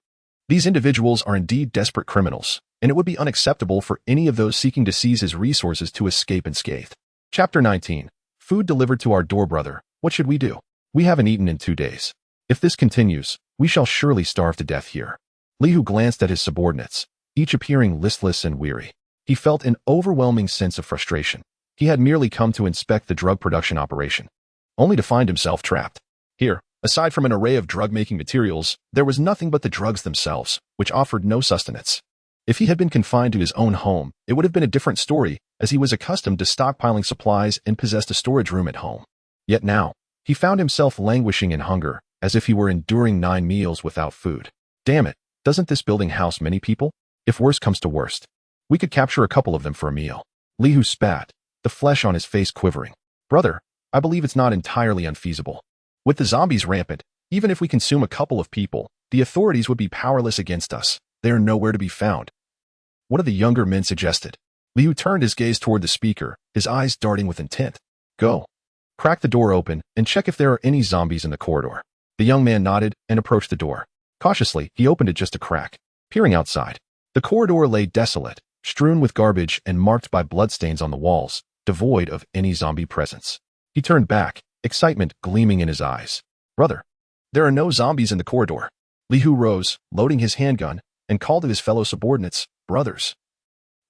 These individuals are indeed desperate criminals, and it would be unacceptable for any of those seeking to seize his resources to escape unscathed. Chapter 19. Food delivered to our door, brother. What should we do? We haven't eaten in 2 days. If this continues, we shall surely starve to death here. Li Hu glanced at his subordinates, each appearing listless and weary. He felt an overwhelming sense of frustration. He had merely come to inspect the drug production operation, only to find himself trapped. Here, aside from an array of drug-making materials, there was nothing but the drugs themselves, which offered no sustenance. If he had been confined to his own home, it would have been a different story, as he was accustomed to stockpiling supplies and possessed a storage room at home. Yet now, he found himself languishing in hunger, as if he were enduring 9 meals without food. Damn it, doesn't this building house many people? If worst comes to worst, we could capture a couple of them for a meal. Li Hu spat, the flesh on his face quivering. Brother, I believe it's not entirely unfeasible. With the zombies rampant, even if we consume a couple of people, the authorities would be powerless against us. They are nowhere to be found. One of the younger men suggested. Li Hu turned his gaze toward the speaker, his eyes darting with intent. Go. Crack the door open and check if there are any zombies in the corridor. The young man nodded and approached the door. Cautiously, he opened it just a crack. Peering outside, the corridor lay desolate, strewn with garbage and marked by bloodstains on the walls, devoid of any zombie presence. He turned back, excitement gleaming in his eyes. Brother, there are no zombies in the corridor. Li Hu rose, loading his handgun, and called to his fellow subordinates, brothers.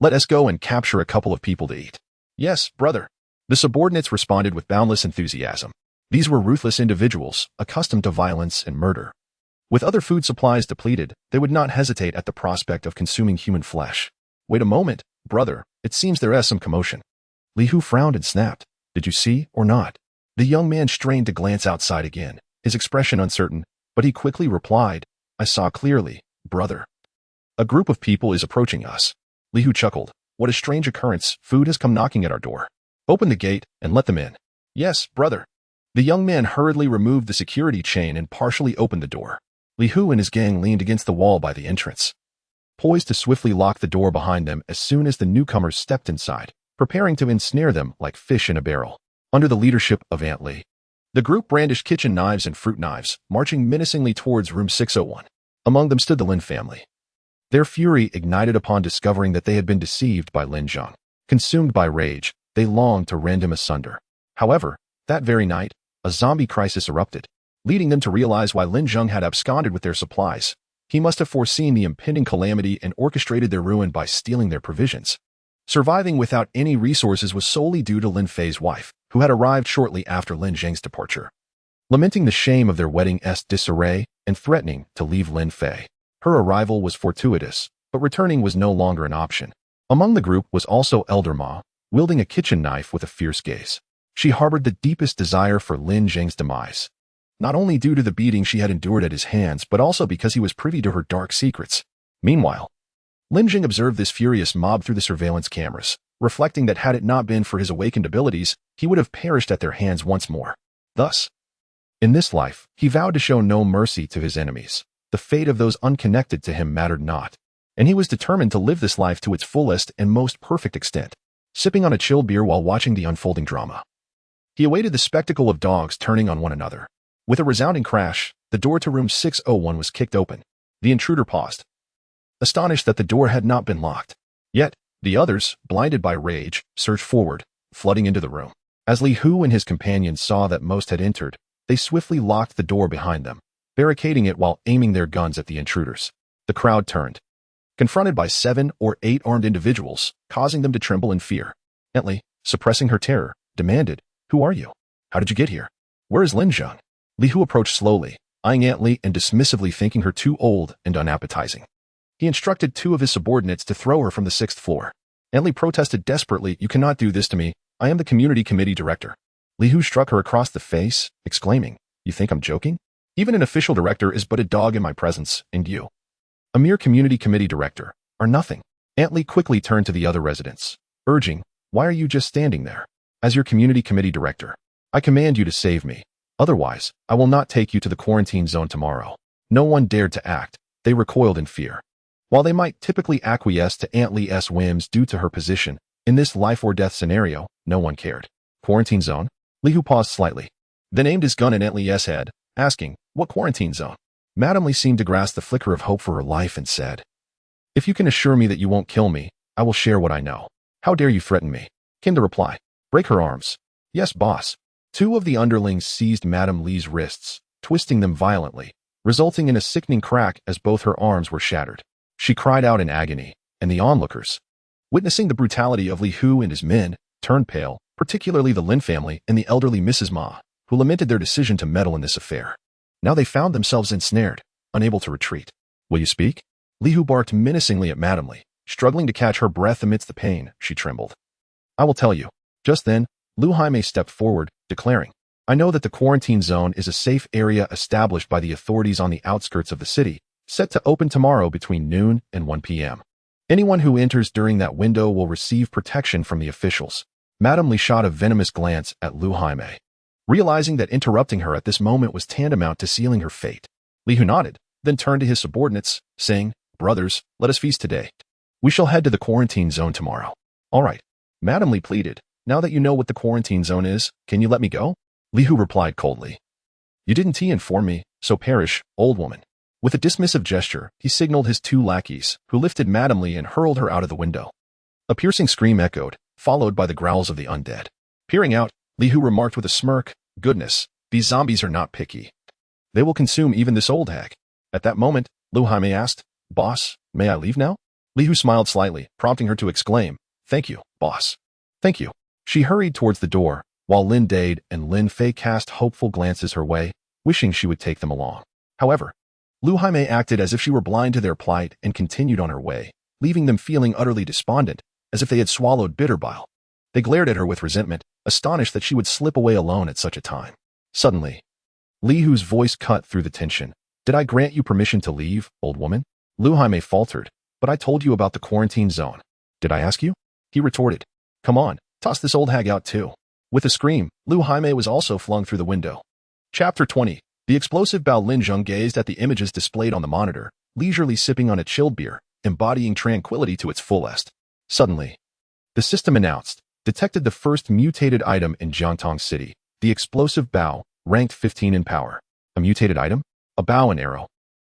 Let us go and capture a couple of people to eat. Yes, brother. The subordinates responded with boundless enthusiasm. These were ruthless individuals, accustomed to violence and murder. With other food supplies depleted, they would not hesitate at the prospect of consuming human flesh. Wait a moment, brother, it seems there is some commotion. Li Hu frowned and snapped. Did you see or not? The young man strained to glance outside again, his expression uncertain, but he quickly replied, I saw clearly, brother. A group of people is approaching us. Li Hu chuckled. What a strange occurrence, food has come knocking at our door. Open the gate and let them in. Yes, brother. The young man hurriedly removed the security chain and partially opened the door. Li Hu and his gang leaned against the wall by the entrance, poised to swiftly lock the door behind them as soon as the newcomers stepped inside, preparing to ensnare them like fish in a barrel. Under the leadership of Aunt Li, the group brandished kitchen knives and fruit knives, marching menacingly towards room 601. Among them stood the Lin family. Their fury ignited upon discovering that they had been deceived by Lin Zheng. Consumed by rage, they longed to rend him asunder. However, that very night, a zombie crisis erupted, leading them to realize why Lin Zheng had absconded with their supplies. He must have foreseen the impending calamity and orchestrated their ruin by stealing their provisions. Surviving without any resources was solely due to Lin Fei's wife, who had arrived shortly after Lin Zheng's departure. Lamenting the shame of their wedding's disarray and threatening to leave Lin Fei, her arrival was fortuitous, but returning was no longer an option. Among the group was also Elder Ma, wielding a kitchen knife with a fierce gaze. She harbored the deepest desire for Lin Zheng's demise, not only due to the beating she had endured at his hands, but also because he was privy to her dark secrets. Meanwhile, Lin Zheng observed this furious mob through the surveillance cameras, reflecting that had it not been for his awakened abilities, he would have perished at their hands once more. Thus, in this life, he vowed to show no mercy to his enemies. The fate of those unconnected to him mattered not, and he was determined to live this life to its fullest and most perfect extent, sipping on a chilled beer while watching the unfolding drama. He awaited the spectacle of dogs turning on one another. With a resounding crash, the door to room 601 was kicked open. The intruder paused, astonished that the door had not been locked. Yet, the others, blinded by rage, surged forward, flooding into the room. As Li Hu and his companions saw that most had entered, they swiftly locked the door behind them, barricading it while aiming their guns at the intruders. The crowd turned, confronted by 7 or 8 armed individuals, causing them to tremble in fear. Aunt Li, suppressing her terror, demanded, Who are you? How did you get here? Where is Lin Zheng? Li Hu approached slowly, eyeing Aunt Li and dismissively thinking her too old and unappetizing. He instructed 2 of his subordinates to throw her from the 6th floor. Aunt Li protested desperately, You cannot do this to me. I am the community committee director. Li Hu struck her across the face, exclaiming, You think I'm joking? Even an official director is but a dog in my presence, and you, a mere community committee director, are nothing. Aunt Li quickly turned to the other residents, urging, Why are you just standing there? As your community committee director, I command you to save me. Otherwise, I will not take you to the quarantine zone tomorrow. No one dared to act. They recoiled in fear. While they might typically acquiesce to Aunt Lee's whims due to her position, in this life-or-death scenario, no one cared. Quarantine zone? Li Hu paused slightly, then aimed his gun at Aunt Lee's head, asking, "What quarantine zone?" Madame Li seemed to grasp the flicker of hope for her life and said, "If you can assure me that you won't kill me, I will share what I know." "How dare you threaten me?" came the reply. "Break her arms." "Yes, boss." Two of the underlings seized Madame Li's wrists, twisting them violently, resulting in a sickening crack as both her arms were shattered. She cried out in agony, and the onlookers, witnessing the brutality of Li Hu and his men, turned pale, particularly the Lin family and the elderly Mrs. Ma, who lamented their decision to meddle in this affair. Now they found themselves ensnared, unable to retreat. "Will you speak?" Li Hu barked menacingly at Madame Li, struggling to catch her breath amidst the pain. She trembled. "I will tell you." Just then, Lu Jaime stepped forward, declaring, "I know that the quarantine zone is a safe area established by the authorities on the outskirts of the city, set to open tomorrow between noon and 1 p.m. Anyone who enters during that window will receive protection from the officials." Madame Li shot a venomous glance at Lu Jaime, realizing that interrupting her at this moment was tantamount to sealing her fate. Li Hu nodded, then turned to his subordinates, saying, "Brothers, let us feast today. We shall head to the quarantine zone tomorrow." "All right," Madame Li pleaded. "Now that you know what the quarantine zone is, can you let me go?" Li Hu replied coldly, "You didn't inform me, so perish, old woman." With a dismissive gesture, he signaled his two lackeys, who lifted Madame Li and hurled her out of the window. A piercing scream echoed, followed by the growls of the undead. Peering out, Li Hu remarked with a smirk, "Goodness, these zombies are not picky. They will consume even this old hag." At that moment, Lu Jaime asked, "Boss, may I leave now?" Li Hu smiled slightly, prompting her to exclaim, "Thank you, boss." "Thank you." She hurried towards the door, while Lin Dade and Lin Fei cast hopeful glances her way, wishing she would take them along. However, Lu Jaime acted as if she were blind to their plight and continued on her way, leaving them feeling utterly despondent, as if they had swallowed bitter bile. They glared at her with resentment, astonished that she would slip away alone at such a time. Suddenly, Li Hu's voice cut through the tension. "Did I grant you permission to leave, old woman?" Lu Jaime faltered, "But I told you about the quarantine zone." "Did I ask you?" He retorted. "Come on, toss this old hag out too." With a scream, Lu Jaime was also flung through the window. Chapter 20. The explosive Bao Lin Zheng gazed at the images displayed on the monitor, leisurely sipping on a chilled beer, embodying tranquility to its fullest. Suddenly, the system announced, detected the first mutated item in Jiangtong City, the explosive Bao, ranked 15 in power. A mutated item? A bow and arrow.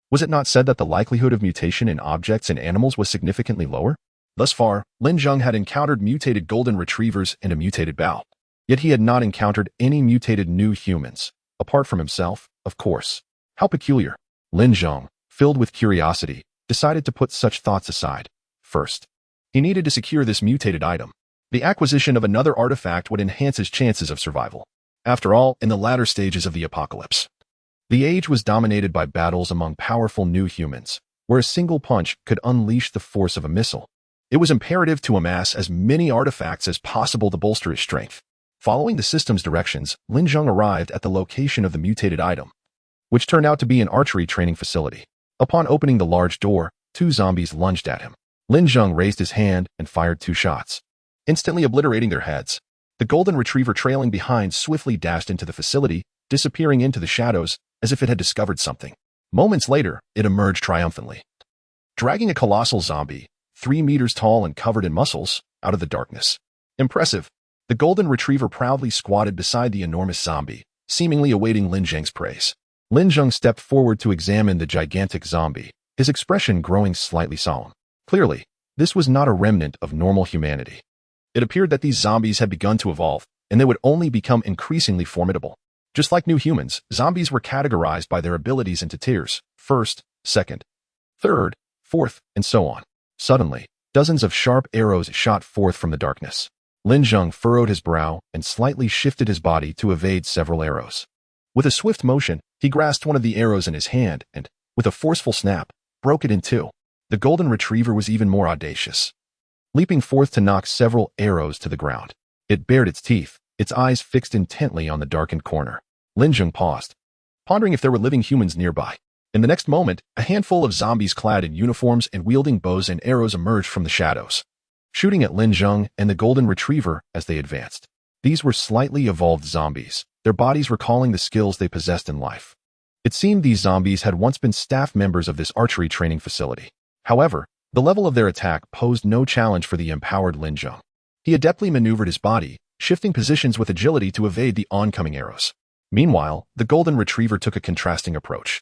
Was it not said that the likelihood of mutation in objects and animals was significantly lower? Thus far, Lin Zheng had encountered mutated golden retrievers and a mutated Bao. Yet he had not encountered any mutated new humans, apart from himself, of course. How peculiar. Lin Zheng, filled with curiosity, decided to put such thoughts aside. First, he needed to secure this mutated item. The acquisition of another artifact would enhance his chances of survival. After all, in the latter stages of the apocalypse, the age was dominated by battles among powerful new humans, where a single punch could unleash the force of a missile. It was imperative to amass as many artifacts as possible to bolster his strength. Following the system's directions, Lin Zheng arrived at the location of the mutated item, which turned out to be an archery training facility. Upon opening the large door, two zombies lunged at him. Lin Zheng raised his hand and fired 2 shots, instantly obliterating their heads. The golden retriever trailing behind swiftly dashed into the facility, disappearing into the shadows as if it had discovered something. Moments later, it emerged triumphantly, dragging a colossal zombie, 3 meters tall and covered in muscles, out of the darkness. Impressive. The golden retriever proudly squatted beside the enormous zombie, seemingly awaiting Lin Zheng's praise. Lin Zheng stepped forward to examine the gigantic zombie, his expression growing slightly solemn. Clearly, this was not a remnant of normal humanity. It appeared that these zombies had begun to evolve, and they would only become increasingly formidable. Just like new humans, zombies were categorized by their abilities into tiers: first, second, third, fourth, and so on. Suddenly, dozens of sharp arrows shot forth from the darkness. Lin Zheng furrowed his brow and slightly shifted his body to evade several arrows. With a swift motion, he grasped one of the arrows in his hand and, with a forceful snap, broke it in 2. The golden retriever was even more audacious, leaping forth to knock several arrows to the ground. It bared its teeth, its eyes fixed intently on the darkened corner. Lin Zheng paused, pondering if there were living humans nearby. In the next moment, a handful of zombies clad in uniforms and wielding bows and arrows emerged from the shadows, shooting at Lin Zheng and the golden retriever as they advanced. These were slightly evolved zombies, their bodies recalling the skills they possessed in life. It seemed these zombies had once been staff members of this archery training facility. However, the level of their attack posed no challenge for the empowered Lin Zheng. He adeptly maneuvered his body, shifting positions with agility to evade the oncoming arrows. Meanwhile, the golden retriever took a contrasting approach,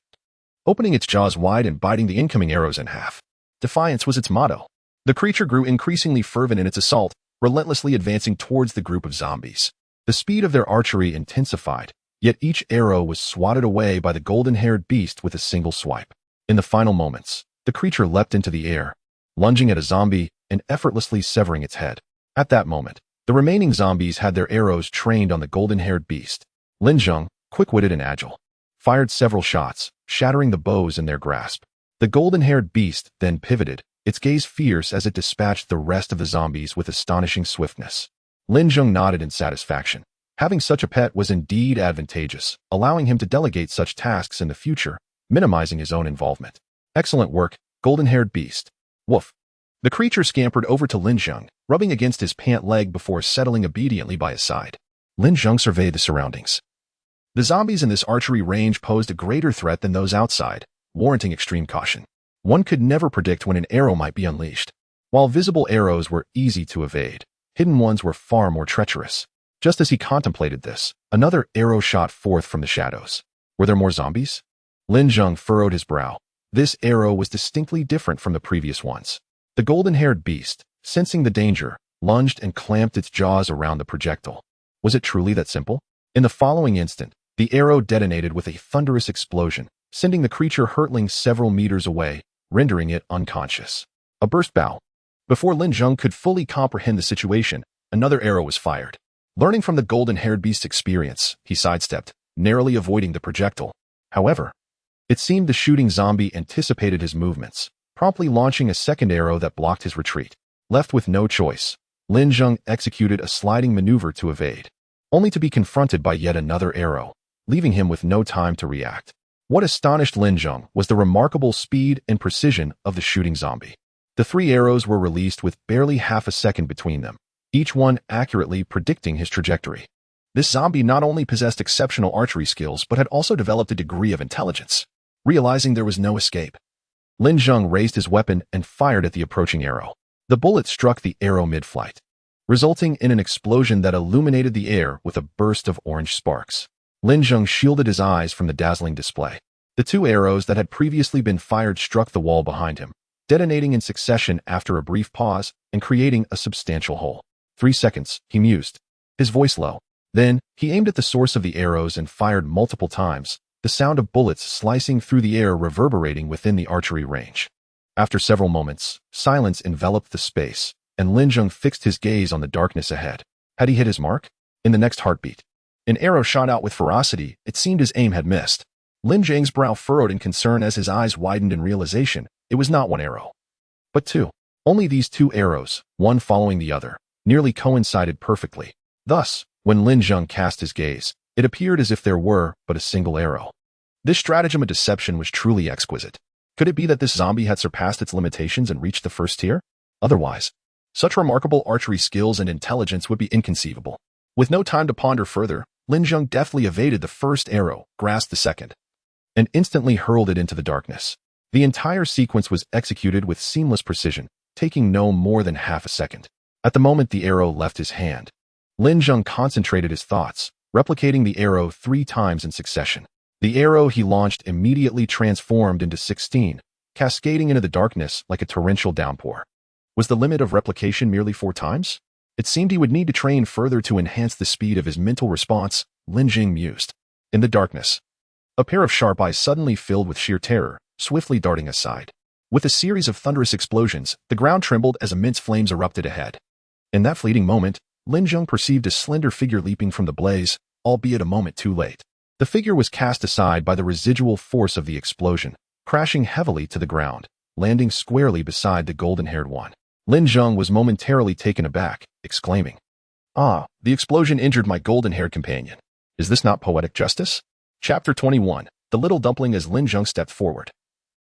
opening its jaws wide and biting the incoming arrows in half. Defiance was its motto. The creature grew increasingly fervent in its assault, relentlessly advancing towards the group of zombies. The speed of their archery intensified, yet each arrow was swatted away by the golden-haired beast with a single swipe. In the final moments, the creature leapt into the air, lunging at a zombie and effortlessly severing its head. At that moment, the remaining zombies had their arrows trained on the golden-haired beast. Lin Zheng, quick-witted and agile, fired several shots, shattering the bows in their grasp. The golden-haired beast then pivoted, its gaze fierce as it dispatched the rest of the zombies with astonishing swiftness. Lin Zheng nodded in satisfaction. Having such a pet was indeed advantageous, allowing him to delegate such tasks in the future, minimizing his own involvement. Excellent work, golden-haired beast. Woof. The creature scampered over to Lin Zheng, rubbing against his pant leg before settling obediently by his side. Lin Zheng surveyed the surroundings. The zombies in this archery range posed a greater threat than those outside, warranting extreme caution. One could never predict when an arrow might be unleashed. While visible arrows were easy to evade, hidden ones were far more treacherous. Just as he contemplated this, another arrow shot forth from the shadows. Were there more zombies? Lin Zheng furrowed his brow. This arrow was distinctly different from the previous ones. The golden-haired beast, sensing the danger, lunged and clamped its jaws around the projectile. Was it truly that simple? In the following instant, the arrow detonated with a thunderous explosion, sending the creature hurtling several meters away, rendering it unconscious. A burst bow. Before Lin Zheng could fully comprehend the situation, another arrow was fired. Learning from the golden-haired beast's experience, he sidestepped, narrowly avoiding the projectile. However, it seemed the shooting zombie anticipated his movements, promptly launching a second arrow that blocked his retreat. Left with no choice, Lin Zheng executed a sliding maneuver to evade, only to be confronted by yet another arrow, leaving him with no time to react. What astonished Lin Zheng was the remarkable speed and precision of the shooting zombie. The 3 arrows were released with barely half a second between them, each one accurately predicting his trajectory. This zombie not only possessed exceptional archery skills but had also developed a degree of intelligence. Realizing there was no escape, Lin Zheng raised his weapon and fired at the approaching arrow. The bullet struck the arrow mid-flight, resulting in an explosion that illuminated the air with a burst of orange sparks. Lin Zheng shielded his eyes from the dazzling display. The 2 arrows that had previously been fired struck the wall behind him, detonating in succession after a brief pause and creating a substantial hole. 3 seconds, he mused, his voice low. Then, he aimed at the source of the arrows and fired multiple times, the sound of bullets slicing through the air reverberating within the archery range. After several moments, silence enveloped the space, and Lin Zheng fixed his gaze on the darkness ahead. Had he hit his mark? In the next heartbeat, an arrow shot out with ferocity. It seemed his aim had missed. Lin Zheng's brow furrowed in concern as his eyes widened in realization. It was not 1 arrow, but 2. Only these 2 arrows, one following the other, nearly coincided perfectly. Thus, when Lin Zheng cast his gaze, it appeared as if there were but a single arrow. This stratagem of deception was truly exquisite. Could it be that this zombie had surpassed its limitations and reached the first tier? Otherwise, such remarkable archery skills and intelligence would be inconceivable. With no time to ponder further, Lin Zheng deftly evaded the first arrow, grasped the second, and instantly hurled it into the darkness. The entire sequence was executed with seamless precision, taking no more than half a second. At the moment the arrow left his hand, Lin Zheng concentrated his thoughts, replicating the arrow 3 times in succession. The arrow he launched immediately transformed into 16, cascading into the darkness like a torrential downpour. Was the limit of replication merely 4 times? It seemed he would need to train further to enhance the speed of his mental response, Lin Zheng mused. In the darkness, a pair of sharp eyes suddenly filled with sheer terror, swiftly darting aside. With a series of thunderous explosions, the ground trembled as immense flames erupted ahead. In that fleeting moment, Lin Zheng perceived a slender figure leaping from the blaze, albeit a moment too late. The figure was cast aside by the residual force of the explosion, crashing heavily to the ground, landing squarely beside the golden-haired one. Lin Zheng was momentarily taken aback, exclaiming, "Ah, the explosion injured my golden-haired companion. Is this not poetic justice?" Chapter 21. The Little Dumpling. As Lin Zheng stepped forward,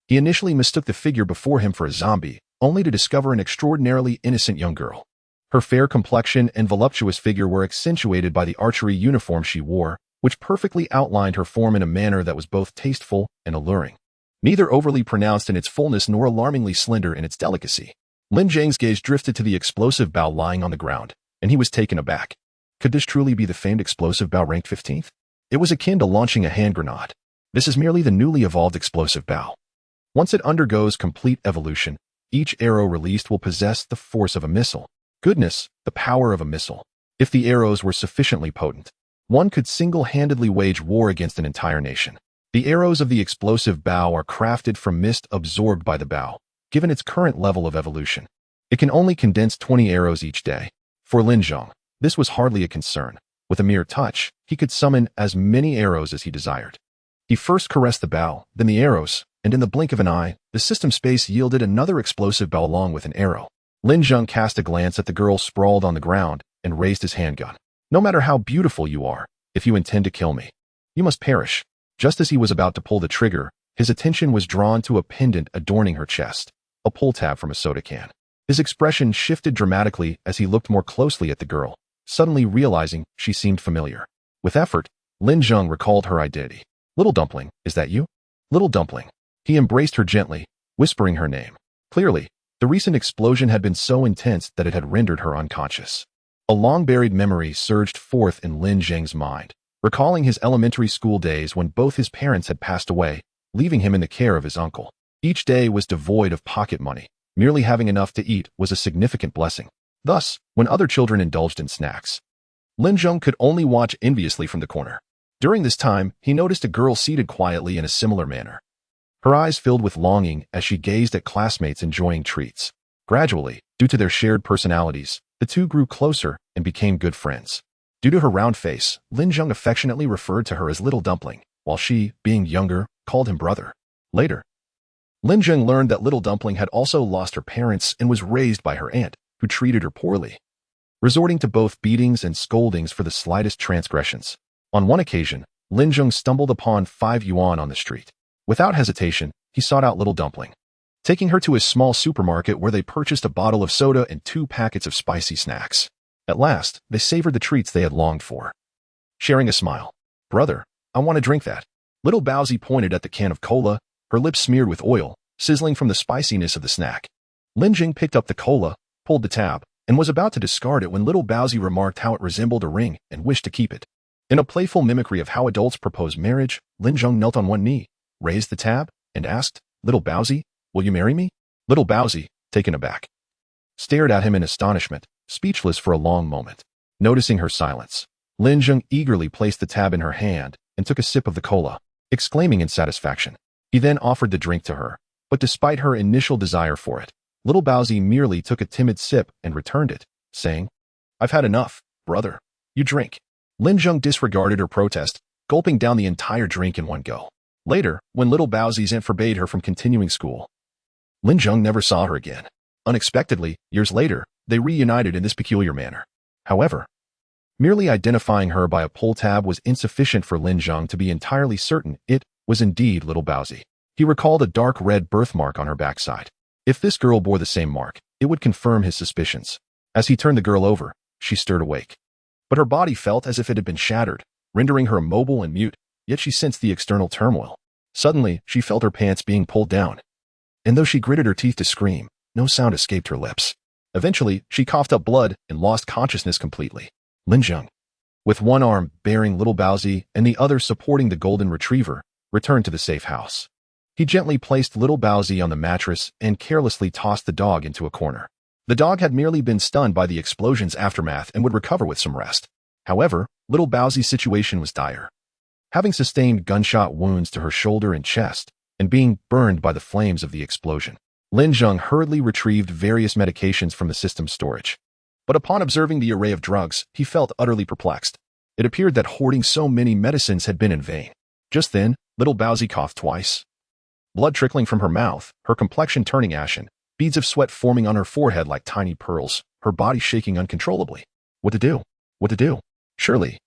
he initially mistook the figure before him for a zombie, only to discover an extraordinarily innocent young girl. Her fair complexion and voluptuous figure were accentuated by the archery uniform she wore, which perfectly outlined her form in a manner that was both tasteful and alluring. neither overly pronounced in its fullness nor alarmingly slender in its delicacy. Lin Zheng's gaze drifted to the explosive bow lying on the ground, and he was taken aback. Could this truly be the famed explosive bow ranked 15th? It was akin to launching a hand grenade. This is merely the newly evolved explosive bow. Once it undergoes complete evolution, each arrow released will possess the force of a missile. Goodness, the power of a missile. If the arrows were sufficiently potent, one could single-handedly wage war against an entire nation. The arrows of the explosive bow are crafted from mist absorbed by the bow, given its current level of evolution. It can only condense 20 arrows each day. For Lin Zheng, this was hardly a concern. With a mere touch, he could summon as many arrows as he desired. He first caressed the bow, then the arrows, and in the blink of an eye, the system space yielded another explosive bow along with an arrow. Lin Zheng cast a glance at the girl sprawled on the ground and raised his handgun. No matter how beautiful you are, if you intend to kill me, you must perish. Just as he was about to pull the trigger, his attention was drawn to a pendant adorning her chest, a pull tab from a soda can. His expression shifted dramatically as he looked more closely at the girl, suddenly realizing she seemed familiar. With effort, Lin Zheng recalled her identity. Little Dumpling, is that you? Little Dumpling. He embraced her gently, whispering her name. Clearly, the recent explosion had been so intense that it had rendered her unconscious. A long-buried memory surged forth in Lin Zheng's mind, recalling his elementary school days when both his parents had passed away, leaving him in the care of his uncle. Each day was devoid of pocket money. Merely having enough to eat was a significant blessing. Thus, when other children indulged in snacks, Lin Zheng could only watch enviously from the corner. During this time, he noticed a girl seated quietly in a similar manner. Her eyes filled with longing as she gazed at classmates enjoying treats. Gradually, due to their shared personalities, the two grew closer and became good friends. Due to her round face, Lin Zheng affectionately referred to her as Little Dumpling, while she, being younger, called him brother. Later, Lin Zheng learned that Little Dumpling had also lost her parents and was raised by her aunt, who treated her poorly, resorting to both beatings and scoldings for the slightest transgressions. On one occasion, Lin Zheng stumbled upon 5 yuan on the street. Without hesitation, he sought out Little Dumpling, taking her to a small supermarket where they purchased a bottle of soda and 2 packets of spicy snacks. At last, they savored the treats they had longed for, sharing a smile. Brother, I want to drink that. Little Bowsy pointed at the can of cola, her lips smeared with oil, sizzling from the spiciness of the snack. Lin Zheng picked up the cola, pulled the tab, and was about to discard it when Little Bowsy remarked how it resembled a ring and wished to keep it. In a playful mimicry of how adults propose marriage, Lin Zheng knelt on one knee, raised the tab, and asked, Little Bowsy, will you marry me? Little Bowsy, taken aback, stared at him in astonishment, speechless for a long moment. Noticing her silence, Lin Zheng eagerly placed the tab in her hand and took a sip of the cola, exclaiming in satisfaction. He then offered the drink to her, but despite her initial desire for it, Little Bowsy merely took a timid sip and returned it, saying, I've had enough, brother. You drink. Lin Zheng disregarded her protest, gulping down the entire drink in one go. Later, when Little Bowsy's aunt forbade her from continuing school, Lin Zheng never saw her again. Unexpectedly, years later, they reunited in this peculiar manner. However, merely identifying her by a pull tab was insufficient for Lin Zheng to be entirely certain it was indeed Little Bowsy. He recalled a dark red birthmark on her backside. If this girl bore the same mark, it would confirm his suspicions. As he turned the girl over, she stirred awake. But her body felt as if it had been shattered, rendering her immobile and mute, yet she sensed the external turmoil. Suddenly, she felt her pants being pulled down. And though she gritted her teeth to scream, no sound escaped her lips. Eventually, she coughed up blood and lost consciousness completely. Lin Zheng, with one arm bearing Little Bowsy and the other supporting the golden retriever, returned to the safe house. He gently placed Little Bowsy on the mattress and carelessly tossed the dog into a corner. The dog had merely been stunned by the explosion's aftermath and would recover with some rest. However, Little Bowsy's situation was dire. Having sustained gunshot wounds to her shoulder and chest, and being burned by the flames of the explosion, Lin Zheng hurriedly retrieved various medications from the system's storage. But upon observing the array of drugs, he felt utterly perplexed. It appeared that hoarding so many medicines had been in vain. Just then, Little Bowsy coughed twice, blood trickling from her mouth, her complexion turning ashen, beads of sweat forming on her forehead like tiny pearls, her body shaking uncontrollably. What to do? What to do? Surely,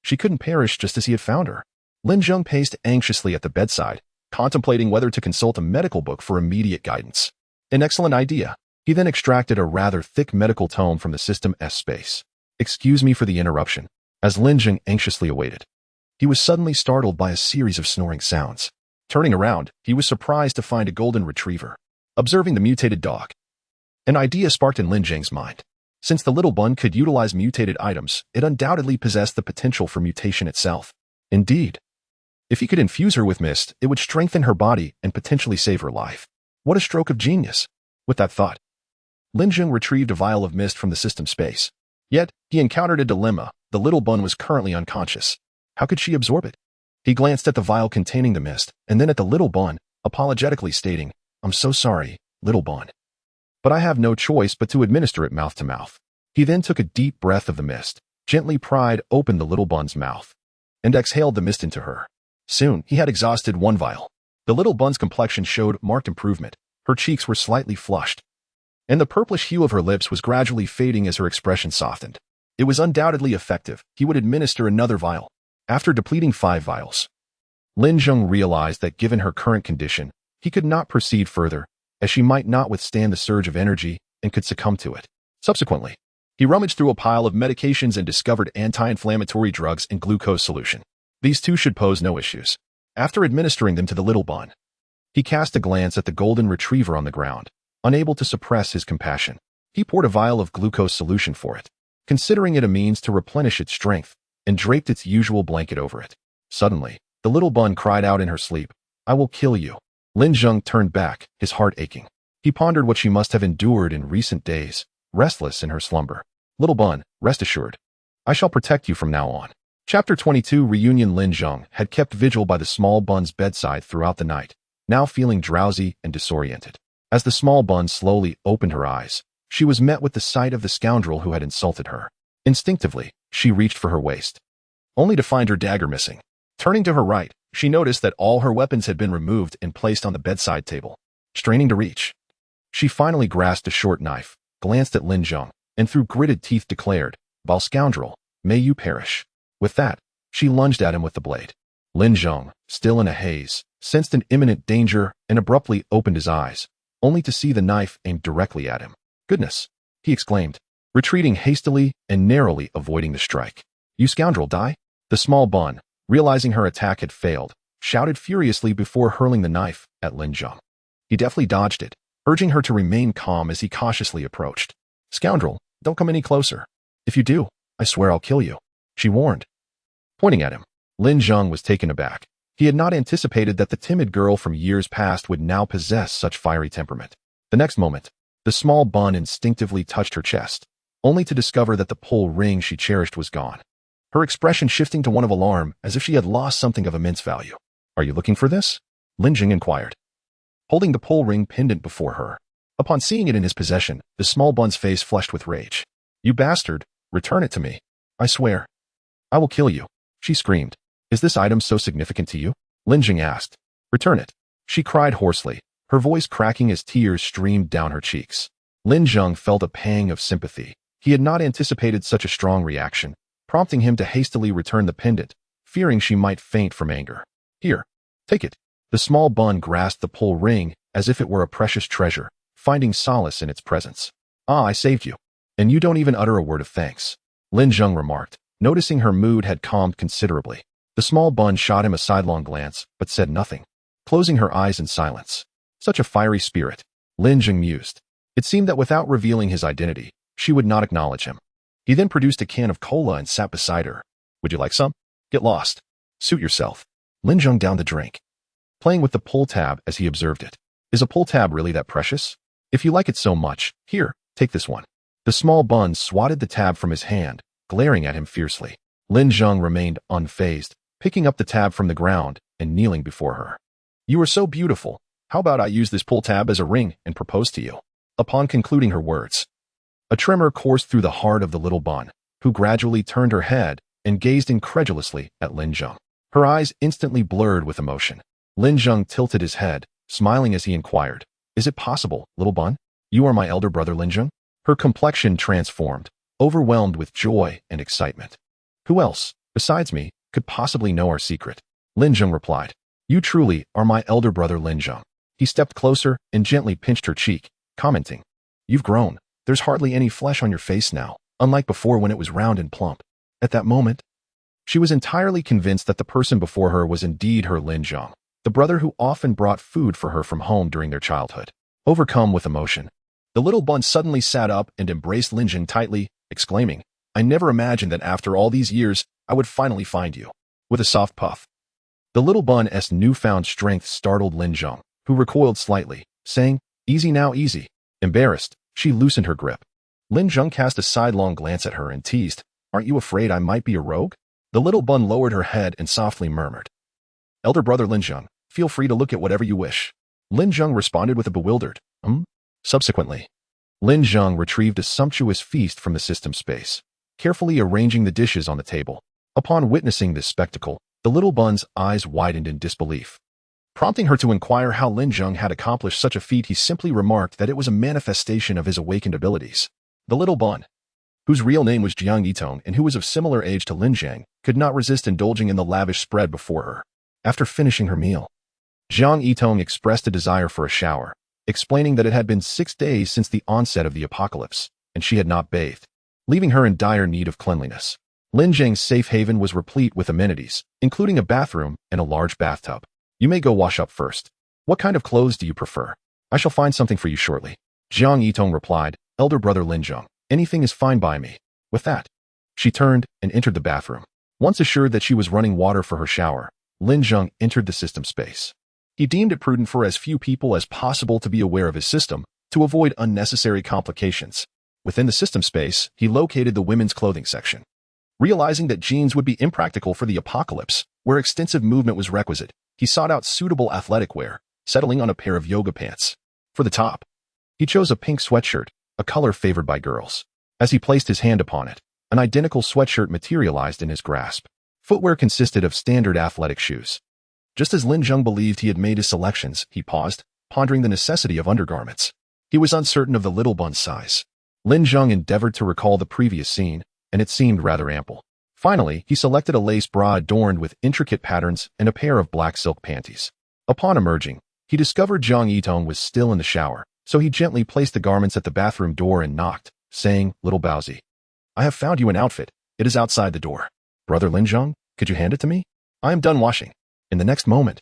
she couldn't perish just as he had found her. Lin Zheng paced anxiously at the bedside, contemplating whether to consult a medical book for immediate guidance. An excellent idea. He then extracted a rather thick medical tome from the system's space. Excuse me for the interruption. As Lin Zheng anxiously awaited, he was suddenly startled by a series of snoring sounds. Turning around, he was surprised to find a golden retriever. Observing the mutated dog, an idea sparked in Lin Zheng's mind. Since the little bun could utilize mutated items, it undoubtedly possessed the potential for mutation itself. Indeed, if he could infuse her with mist, it would strengthen her body and potentially save her life. What a stroke of genius! With that thought, Lin Zheng retrieved a vial of mist from the system space. Yet, he encountered a dilemma. The little bun was currently unconscious. How could she absorb it? He glanced at the vial containing the mist, and then at the little bun, apologetically stating, "I'm so sorry, little bun. But I have no choice but to administer it mouth to mouth." He then took a deep breath of the mist, gently pried open the little bun's mouth, and exhaled the mist into her. Soon, he had exhausted one vial. The little bun's complexion showed marked improvement. Her cheeks were slightly flushed, and the purplish hue of her lips was gradually fading as her expression softened. It was undoubtedly effective. He would administer another vial. After depleting 5 vials, Lin Zheng realized that given her current condition, he could not proceed further, as she might not withstand the surge of energy and could succumb to it. Subsequently, he rummaged through a pile of medications and discovered anti-inflammatory drugs and glucose solution. These two should pose no issues. After administering them to the little bun, he cast a glance at the golden retriever on the ground. Unable to suppress his compassion, he poured a vial of glucose solution for it, considering it a means to replenish its strength, and draped its usual blanket over it. Suddenly, the little bun cried out in her sleep, "I will kill you." Lin Zheng turned back, his heart aching. He pondered what she must have endured in recent days, restless in her slumber. "Little bun, rest assured, I shall protect you from now on." Chapter 22 Reunion. Lin Zheng had kept vigil by the small bun's bedside throughout the night, now feeling drowsy and disoriented. As the small bun slowly opened her eyes, she was met with the sight of the scoundrel who had insulted her. Instinctively, she reached for her waist, only to find her dagger missing. Turning to her right, she noticed that all her weapons had been removed and placed on the bedside table. Straining to reach, she finally grasped a short knife, glanced at Lin Zheng, and through gritted teeth declared, "Vile scoundrel, may you perish." With that, she lunged at him with the blade. Lin Zheng, still in a haze, sensed an imminent danger and abruptly opened his eyes, only to see the knife aimed directly at him. "Goodness!" he exclaimed, retreating hastily and narrowly avoiding the strike. "You scoundrel, die!" The small bun, realizing her attack had failed, shouted furiously before hurling the knife at Lin Zheng. He deftly dodged it, urging her to remain calm as he cautiously approached. "Scoundrel, don't come any closer. If you do, I swear I'll kill you," she warned. Pointing at him, Lin Zheng was taken aback. He had not anticipated that the timid girl from years past would now possess such fiery temperament. The next moment, the small bun instinctively touched her chest, only to discover that the pull ring she cherished was gone. Her expression shifting to one of alarm, as if she had lost something of immense value. "Are you looking for this?" Lin Zheng inquired, holding the pull ring pendant before her. Upon seeing it in his possession, the small bun's face flushed with rage. "You bastard, return it to me. I swear I will kill you," she screamed. "Is this item so significant to you?" Lin Zheng asked. "Return it," she cried hoarsely, her voice cracking as tears streamed down her cheeks. Lin Zheng felt a pang of sympathy. He had not anticipated such a strong reaction, prompting him to hastily return the pendant, fearing she might faint from anger. "Here, take it." The small bun grasped the pull ring as if it were a precious treasure, finding solace in its presence. "Ah, I saved you. And you don't even utter a word of thanks," Lin Zheng remarked, noticing her mood had calmed considerably. The small bun shot him a sidelong glance, but said nothing, closing her eyes in silence. Such a fiery spirit, Lin Zheng mused. It seemed that without revealing his identity, she would not acknowledge him. He then produced a can of cola and sat beside her. "Would you like some?" "Get lost. Suit yourself." Lin Zheng downed the drink, playing with the pull tab as he observed it. "Is a pull tab really that precious? If you like it so much, here, take this one." The small bun swatted the tab from his hand, glaring at him fiercely. Lin Zheng remained unfazed, picking up the tab from the ground and kneeling before her. "You are so beautiful. How about I use this pull tab as a ring and propose to you?" Upon concluding her words, a tremor coursed through the heart of the little bun, who gradually turned her head and gazed incredulously at Lin Zheng. Her eyes instantly blurred with emotion. Lin Zheng tilted his head, smiling as he inquired, "Is it possible, little bun? You are my elder brother Lin Zheng?" Her complexion transformed, overwhelmed with joy and excitement. "Who else, besides me, could possibly know our secret?" Lin Zheng replied. "You truly are my elder brother Lin Zheng." He stepped closer and gently pinched her cheek, commenting, "You've grown. There's hardly any flesh on your face now, unlike before when it was round and plump." At that moment, she was entirely convinced that the person before her was indeed her Lin Zheng. the brother who often brought food for her from home during their childhood. Overcome with emotion, the little bun suddenly sat up and embraced Lin Zheng tightly, exclaiming, "I never imagined that after all these years, I would finally find you." With a soft puff, the little bun's newfound strength startled Lin Zheng, who recoiled slightly, saying, "Easy now, easy." Embarrassed, she loosened her grip. Lin Zheng cast a sidelong glance at her and teased, "Aren't you afraid I might be a rogue?" The little bun lowered her head and softly murmured, "Elder brother Lin Zheng, feel free to look at whatever you wish." Lin Zheng responded with a bewildered, Subsequently, Lin Zheng retrieved a sumptuous feast from the system space, carefully arranging the dishes on the table. Upon witnessing this spectacle, the little bun's eyes widened in disbelief. Prompting her to inquire how Lin Zheng had accomplished such a feat, he simply remarked that it was a manifestation of his awakened abilities. The little bun, whose real name was Jiang Yitong and who was of similar age to Lin Zheng, could not resist indulging in the lavish spread before her. After finishing her meal, Jiang Yitong expressed a desire for a shower, explaining that it had been 6 days since the onset of the apocalypse, and she had not bathed, leaving her in dire need of cleanliness. Lin Zheng's safe haven was replete with amenities, including a bathroom and a large bathtub. "You may go wash up first. What kind of clothes do you prefer? I shall find something for you shortly." Jiang Yitong replied, "Elder brother Lin Zheng, anything is fine by me." With that, she turned and entered the bathroom. Once assured that she was running water for her shower, Lin Zheng entered the system space. He deemed it prudent for as few people as possible to be aware of his system, to avoid unnecessary complications. Within the system space, he located the women's clothing section. Realizing that jeans would be impractical for the apocalypse, where extensive movement was requisite, he sought out suitable athletic wear, settling on a pair of yoga pants. For the top, he chose a pink sweatshirt, a color favored by girls. As he placed his hand upon it, an identical sweatshirt materialized in his grasp. Footwear consisted of standard athletic shoes. Just as Lin Zheng believed he had made his selections, he paused, pondering the necessity of undergarments. He was uncertain of the little bun's size. Lin Zheng endeavored to recall the previous scene, and it seemed rather ample. Finally, he selected a lace bra adorned with intricate patterns and a pair of black silk panties. Upon emerging, he discovered Jiang Yitong was still in the shower, so he gently placed the garments at the bathroom door and knocked, saying, "Little Baozi, I have found you an outfit. It is outside the door. Brother Lin Zheng, could you hand it to me? I am done washing." In the next moment,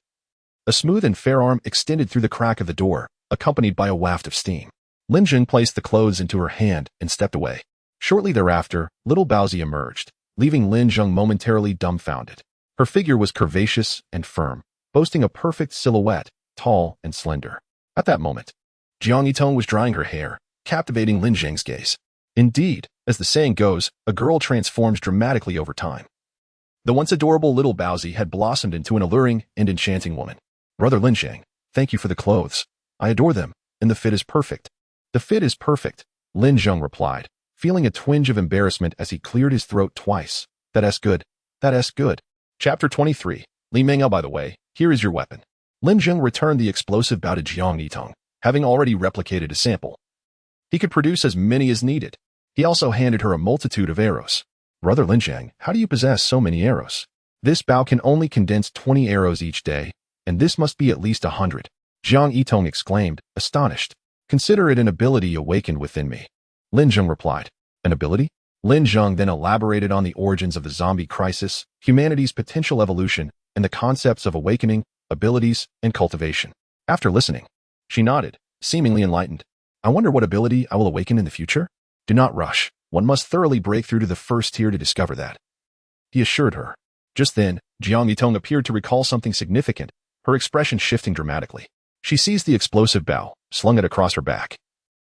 a smooth and fair arm extended through the crack of the door, accompanied by a waft of steam. Lin Zheng placed the clothes into her hand and stepped away. Shortly thereafter, little Baozi emerged, leaving Lin Zheng momentarily dumbfounded. Her figure was curvaceous and firm, boasting a perfect silhouette, tall and slender. At that moment, Jiang Yitong was drying her hair, captivating Lin Zheng's gaze. Indeed, as the saying goes, a girl transforms dramatically over time. The once adorable little Baozi had blossomed into an alluring and enchanting woman. "Brother Lin Zheng, thank you for the clothes. I adore them, and the fit is perfect." "The fit is perfect," Lin Zheng replied, feeling a twinge of embarrassment as he cleared his throat twice. That's good. That's good." Chapter 23. Li Mengao, by the way, here is your weapon. Lin Zheng returned the explosive bow to Jiang Yitong, having already replicated a sample. He could produce as many as needed. He also handed her a multitude of arrows. "Brother Lin Zheng, how do you possess so many arrows? This bow can only condense 20 arrows each day, and this must be at least 100. Jiang Yitong exclaimed, astonished. "Consider it an ability awakened within me." Lin Zheng replied, "An ability?" Lin Zheng then elaborated on the origins of the zombie crisis, humanity's potential evolution, and the concepts of awakening, abilities, and cultivation. After listening, she nodded, seemingly enlightened. "I wonder what ability I will awaken in the future? Do not rush. One must thoroughly break through to the first tier to discover that," he assured her. Just then, Jiang Yitong appeared to recall something significant, her expression shifting dramatically. She seized the explosive bow, slung it across her back,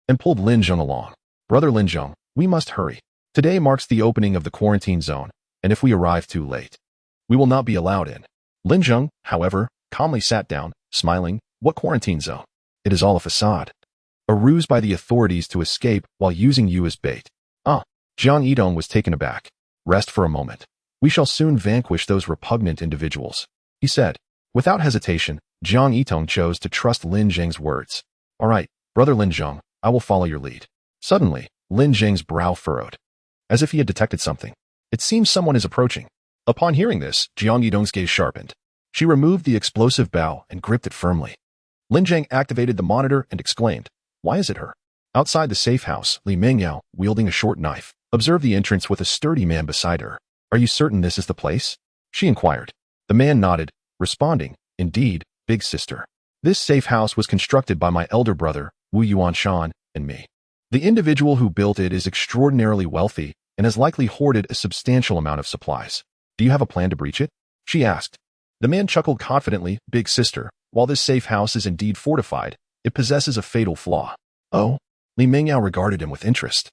and pulled Lin Zheng along. "Brother Lin Zheng, we must hurry. Today marks the opening of the quarantine zone, and if we arrive too late, we will not be allowed in." Lin Zheng, however, calmly sat down, smiling. "What quarantine zone? It is all a facade. A ruse by the authorities to escape while using you as bait." Jiang Yitong was taken aback. "Rest for a moment. We shall soon vanquish those repugnant individuals," he said. Without hesitation, Jiang Yitong chose to trust Lin Zheng's words. "All right, brother Lin Zheng, I will follow your lead." Suddenly, Lin Zheng's brow furrowed, as if he had detected something. "It seems someone is approaching." Upon hearing this, Jiang Yitong's gaze sharpened. She removed the explosive bow and gripped it firmly. Lin Zheng activated the monitor and exclaimed, "Why is it her?" Outside the safe house, Li Mengao, wielding a short knife, observed the entrance with a sturdy man beside her. "Are you certain this is the place?" she inquired. The man nodded, responding, "Indeed, Big sister. This safe house was constructed by my elder brother, Wu Yuanshan, and me. The individual who built it is extraordinarily wealthy and has likely hoarded a substantial amount of supplies. Do you have a plan to breach it? She asked. The man chuckled confidently. Big sister, while this safe house is indeed fortified, it possesses a fatal flaw. Oh? Li Mingyao regarded him with interest.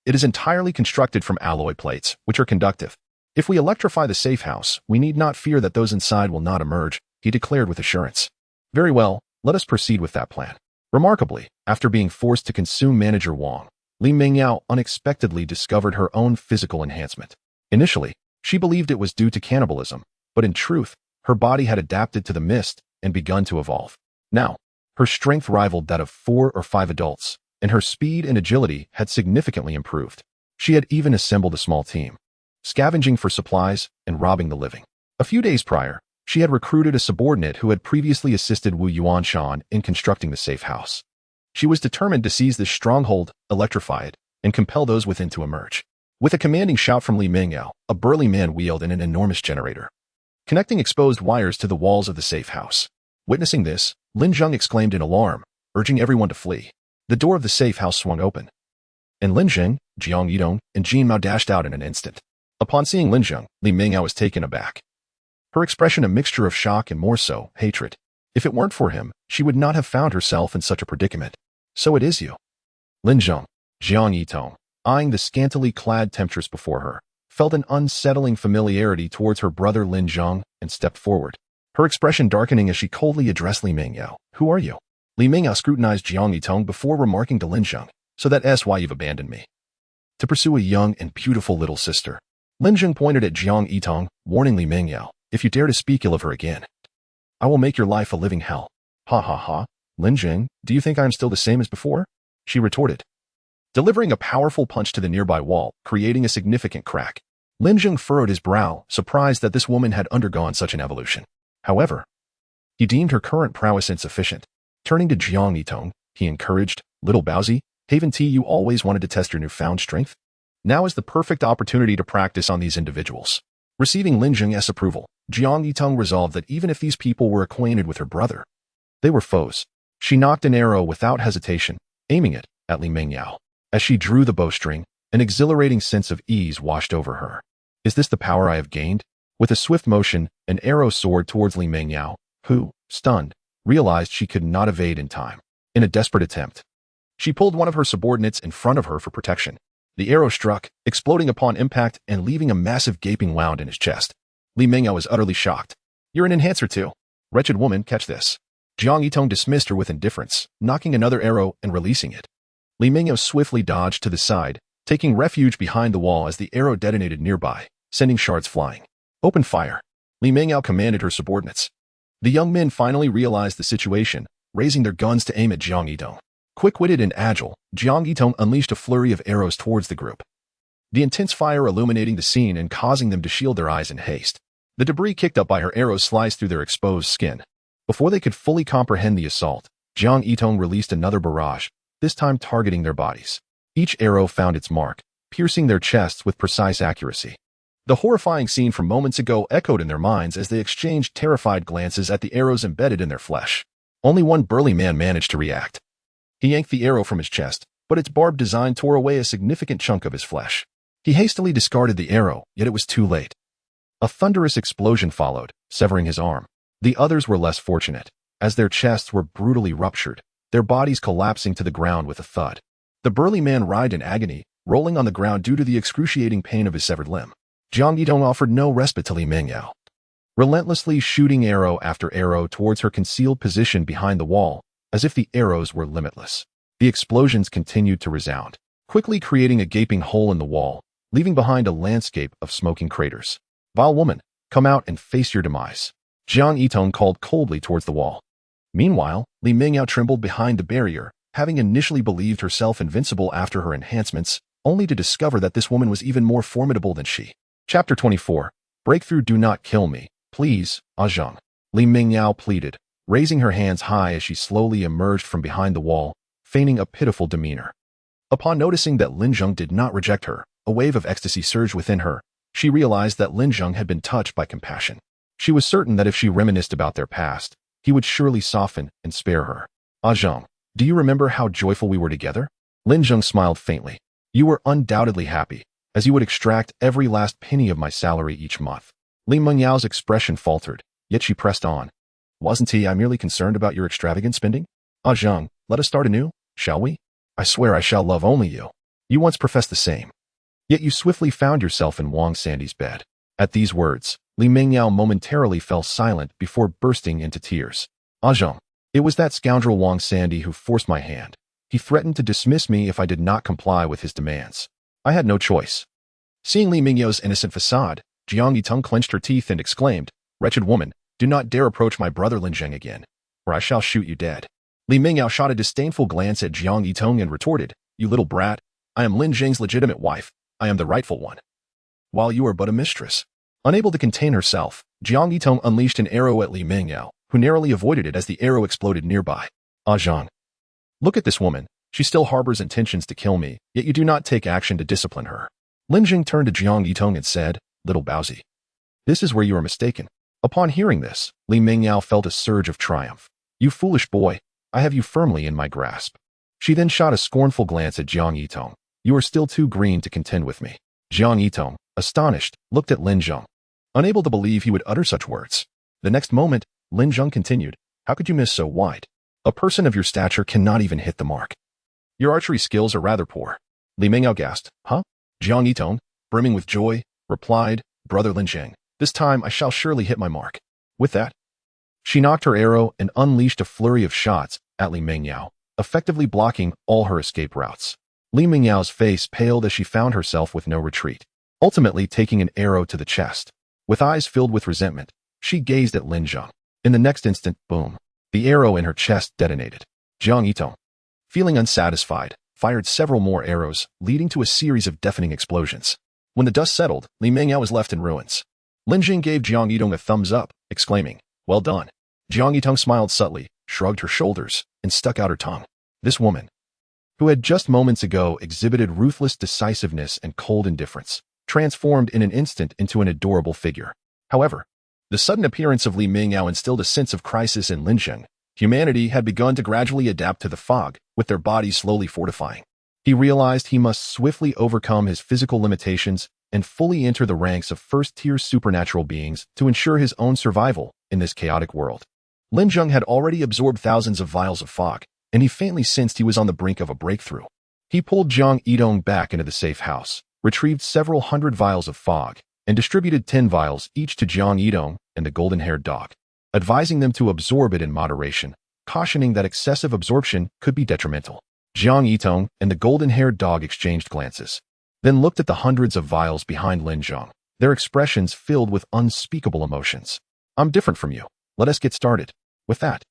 It is entirely constructed from alloy plates, which are conductive. If we electrify the safe house, we need not fear that those inside will not emerge, he declared with assurance. Very well, let us proceed with that plan. Remarkably, after being forced to consume Manager Wang, Li Mingyao unexpectedly discovered her own physical enhancement. Initially, she believed it was due to cannibalism, but in truth, her body had adapted to the mist and begun to evolve. Now, her strength rivaled that of 4 or 5 adults, and her speed and agility had significantly improved. She had even assembled a small team, scavenging for supplies and robbing the living. A few days prior, she had recruited a subordinate who had previously assisted Wu Yuanshan in constructing the safe house. She was determined to seize this stronghold, electrify it, and compel those within to emerge. With a commanding shout from Li Mingyao, a burly man wheeled in an enormous generator, connecting exposed wires to the walls of the safe house. Witnessing this, Lin Zheng exclaimed in alarm, urging everyone to flee. The door of the safe house swung open, and Lin Zheng, Jiang Yidong, and Jin Mao dashed out in an instant. Upon seeing Lin Zheng, Li Mingyao was taken aback. Her expression a mixture of shock and more so, hatred. If it weren't for him, she would not have found herself in such a predicament. So it is you. Lin Zheng, Jiang Yidong, eyeing the scantily clad temptress before her, felt an unsettling familiarity towards her brother Lin Zheng and stepped forward, her expression darkening as she coldly addressed Li Mingyao. Who are you? Li Mingyao scrutinized Jiang Yitong before remarking to Lin Zheng, so that's why you've abandoned me. To pursue a young and beautiful little sister. Lin Zheng pointed at Jiang Yitong, warning Li Mingyao, if you dare to speak ill of her again, I will make your life a living hell. Ha ha ha. Lin Zheng, do you think I am still the same as before? She retorted, delivering a powerful punch to the nearby wall, creating a significant crack. Lin Zheng furrowed his brow, surprised that this woman had undergone such an evolution. However, he deemed her current prowess insufficient. Turning to Jiang Yitong, he encouraged, little Baozi, haven't you always wanted to test your newfound strength? Now is the perfect opportunity to practice on these individuals. Receiving Lin Zheng's approval, Jiang Yitong resolved that even if these people were acquainted with her brother, they were foes. She knocked an arrow without hesitation, aiming it at Li Mingyao. As she drew the bowstring, an exhilarating sense of ease washed over her. Is this the power I have gained? With a swift motion, an arrow soared towards Li Mingyao, who, stunned, realized she could not evade in time. In a desperate attempt, she pulled one of her subordinates in front of her for protection. The arrow struck, exploding upon impact and leaving a massive gaping wound in his chest. Li Mingyao was utterly shocked. You're an enhancer too. Wretched woman, catch this. Jiang Yitong dismissed her with indifference, knocking another arrow and releasing it. Li Mingyao swiftly dodged to the side, taking refuge behind the wall as the arrow detonated nearby, sending shards flying. Open fire. Li Mingyao commanded her subordinates. The young men finally realized the situation, raising their guns to aim at Jiang Yitong. Quick-witted and agile, Jiang Yitong unleashed a flurry of arrows towards the group, the intense fire illuminating the scene and causing them to shield their eyes in haste. The debris kicked up by her arrows sliced through their exposed skin. Before they could fully comprehend the assault, Jiang Yitong released another barrage, this time targeting their bodies. Each arrow found its mark, piercing their chests with precise accuracy. The horrifying scene from moments ago echoed in their minds as they exchanged terrified glances at the arrows embedded in their flesh. Only one burly man managed to react. He yanked the arrow from his chest, but its barbed design tore away a significant chunk of his flesh. He hastily discarded the arrow, yet it was too late. A thunderous explosion followed, severing his arm. The others were less fortunate, as their chests were brutally ruptured, their bodies collapsing to the ground with a thud. The burly man writhed in agony, rolling on the ground due to the excruciating pain of his severed limb. Jiang Yitong offered no respite to Li Mingyao, relentlessly shooting arrow after arrow towards her concealed position behind the wall, as if the arrows were limitless. The explosions continued to resound, quickly creating a gaping hole in the wall, leaving behind a landscape of smoking craters. Vile woman, come out and face your demise. Jiang Yitong called coldly towards the wall. Meanwhile, Li Mingyao trembled behind the barrier, having initially believed herself invincible after her enhancements, only to discover that this woman was even more formidable than she. Chapter 24. Breakthrough. Do not kill me, please, Zheng. Li Mingyao pleaded, raising her hands high as she slowly emerged from behind the wall, feigning a pitiful demeanor. Upon noticing that Lin Zheng did not reject her, a wave of ecstasy surged within her. She realized that Lin Zheng had been touched by compassion. She was certain that if she reminisced about their past, he would surely soften and spare her. Ah Zheng, do you remember how joyful we were together? Lin Zheng smiled faintly. You were undoubtedly happy, as you would extract every last penny of my salary each month. Li Mengyao's expression faltered, yet she pressed on. Wasn't he I merely concerned about your extravagant spending? Ah Zheng, let us start anew, shall we? I swear I shall love only you. You once professed the same. Yet you swiftly found yourself in Wang Sandy's bed. At these words, Li Mengyao momentarily fell silent before bursting into tears. Ah Zheng, it was that scoundrel Wang Sandy who forced my hand. He threatened to dismiss me if I did not comply with his demands. I had no choice. Seeing Li Mengyao's innocent facade, Jiang Yitong clenched her teeth and exclaimed, Wretched woman, do not dare approach my brother Lin Zheng again, or I shall shoot you dead. Li Mengyao shot a disdainful glance at Jiang Yitong and retorted, You little brat, I am Lin Zheng's legitimate wife. I am the rightful one, while you are but a mistress. Unable to contain herself, Jiang Yitong unleashed an arrow at Li Mengyao, who narrowly avoided it as the arrow exploded nearby. Ah Zhang, look at this woman. She still harbors intentions to kill me, yet you do not take action to discipline her. Lin Zheng turned to Jiang Yitong and said, Little Baozi, this is where you are mistaken. Upon hearing this, Li Mengyao felt a surge of triumph. You foolish boy, I have you firmly in my grasp. She then shot a scornful glance at Jiang Yitong. You are still too green to contend with me. Jiang Yitong, astonished, looked at Lin Zheng, unable to believe he would utter such words. The next moment, Lin Zheng continued, How could you miss so wide? A person of your stature cannot even hit the mark. Your archery skills are rather poor. Li Mengyao gasped, Huh? Jiang Yitong, brimming with joy, replied, Brother Lin Zheng, this time I shall surely hit my mark. With that, she knocked her arrow and unleashed a flurry of shots at Li Mengyao, effectively blocking all her escape routes. Li Mengyao's face paled as she found herself with no retreat, ultimately taking an arrow to the chest. With eyes filled with resentment, she gazed at Lin Zheng. In the next instant, boom, the arrow in her chest detonated. Jiang Yitong, feeling unsatisfied, fired several more arrows, leading to a series of deafening explosions. When the dust settled, Li Mengyao was left in ruins. Lin Zheng gave Jiang Yitong a thumbs up, exclaiming, Well done. Jiang Yitong smiled subtly, shrugged her shoulders, and stuck out her tongue. This woman, who had just moments ago exhibited ruthless decisiveness and cold indifference, transformed in an instant into an adorable figure. However, the sudden appearance of Li Mengyao instilled a sense of crisis in Lin Zheng. Humanity had begun to gradually adapt to the fog, with their bodies slowly fortifying. He realized he must swiftly overcome his physical limitations and fully enter the ranks of first-tier supernatural beings to ensure his own survival in this chaotic world. Lin Zheng had already absorbed thousands of vials of fog, and he faintly sensed he was on the brink of a breakthrough. He pulled Jiang Yitong back into the safe house, retrieved several hundred vials of fog, and distributed 10 vials each to Jiang Yitong and the golden-haired dog, advising them to absorb it in moderation, cautioning that excessive absorption could be detrimental. Jiang Yitong and the golden-haired dog exchanged glances, then looked at the hundreds of vials behind Lin Zheng, their expressions filled with unspeakable emotions. I'm different from you. Let us get started. With that,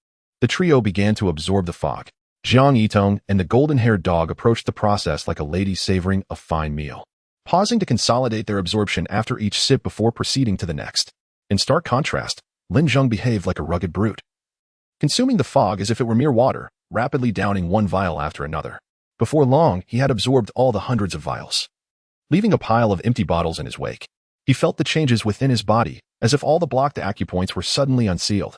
the trio began to absorb the fog. Jiang Yitong and the golden-haired dog approached the process like a lady savoring a fine meal, pausing to consolidate their absorption after each sip before proceeding to the next. In stark contrast, Lin Zheng behaved like a rugged brute, consuming the fog as if it were mere water, rapidly downing one vial after another. Before long, he had absorbed all the hundreds of vials, leaving a pile of empty bottles in his wake. He felt the changes within his body, as if all the blocked acupoints were suddenly unsealed.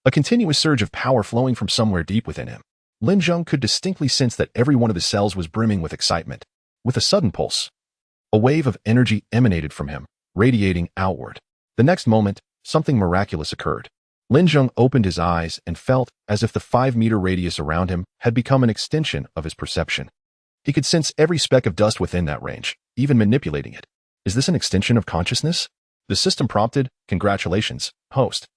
A continuous surge of power flowing from somewhere deep within him. Lin Zheng could distinctly sense that every one of his cells was brimming with excitement. With a sudden pulse, a wave of energy emanated from him, radiating outward. The next moment, something miraculous occurred. Lin Zheng opened his eyes and felt as if the 5-meter radius around him had become an extension of his perception. He could sense every speck of dust within that range, even manipulating it. Is this an extension of consciousness? The system prompted, Congratulations, host,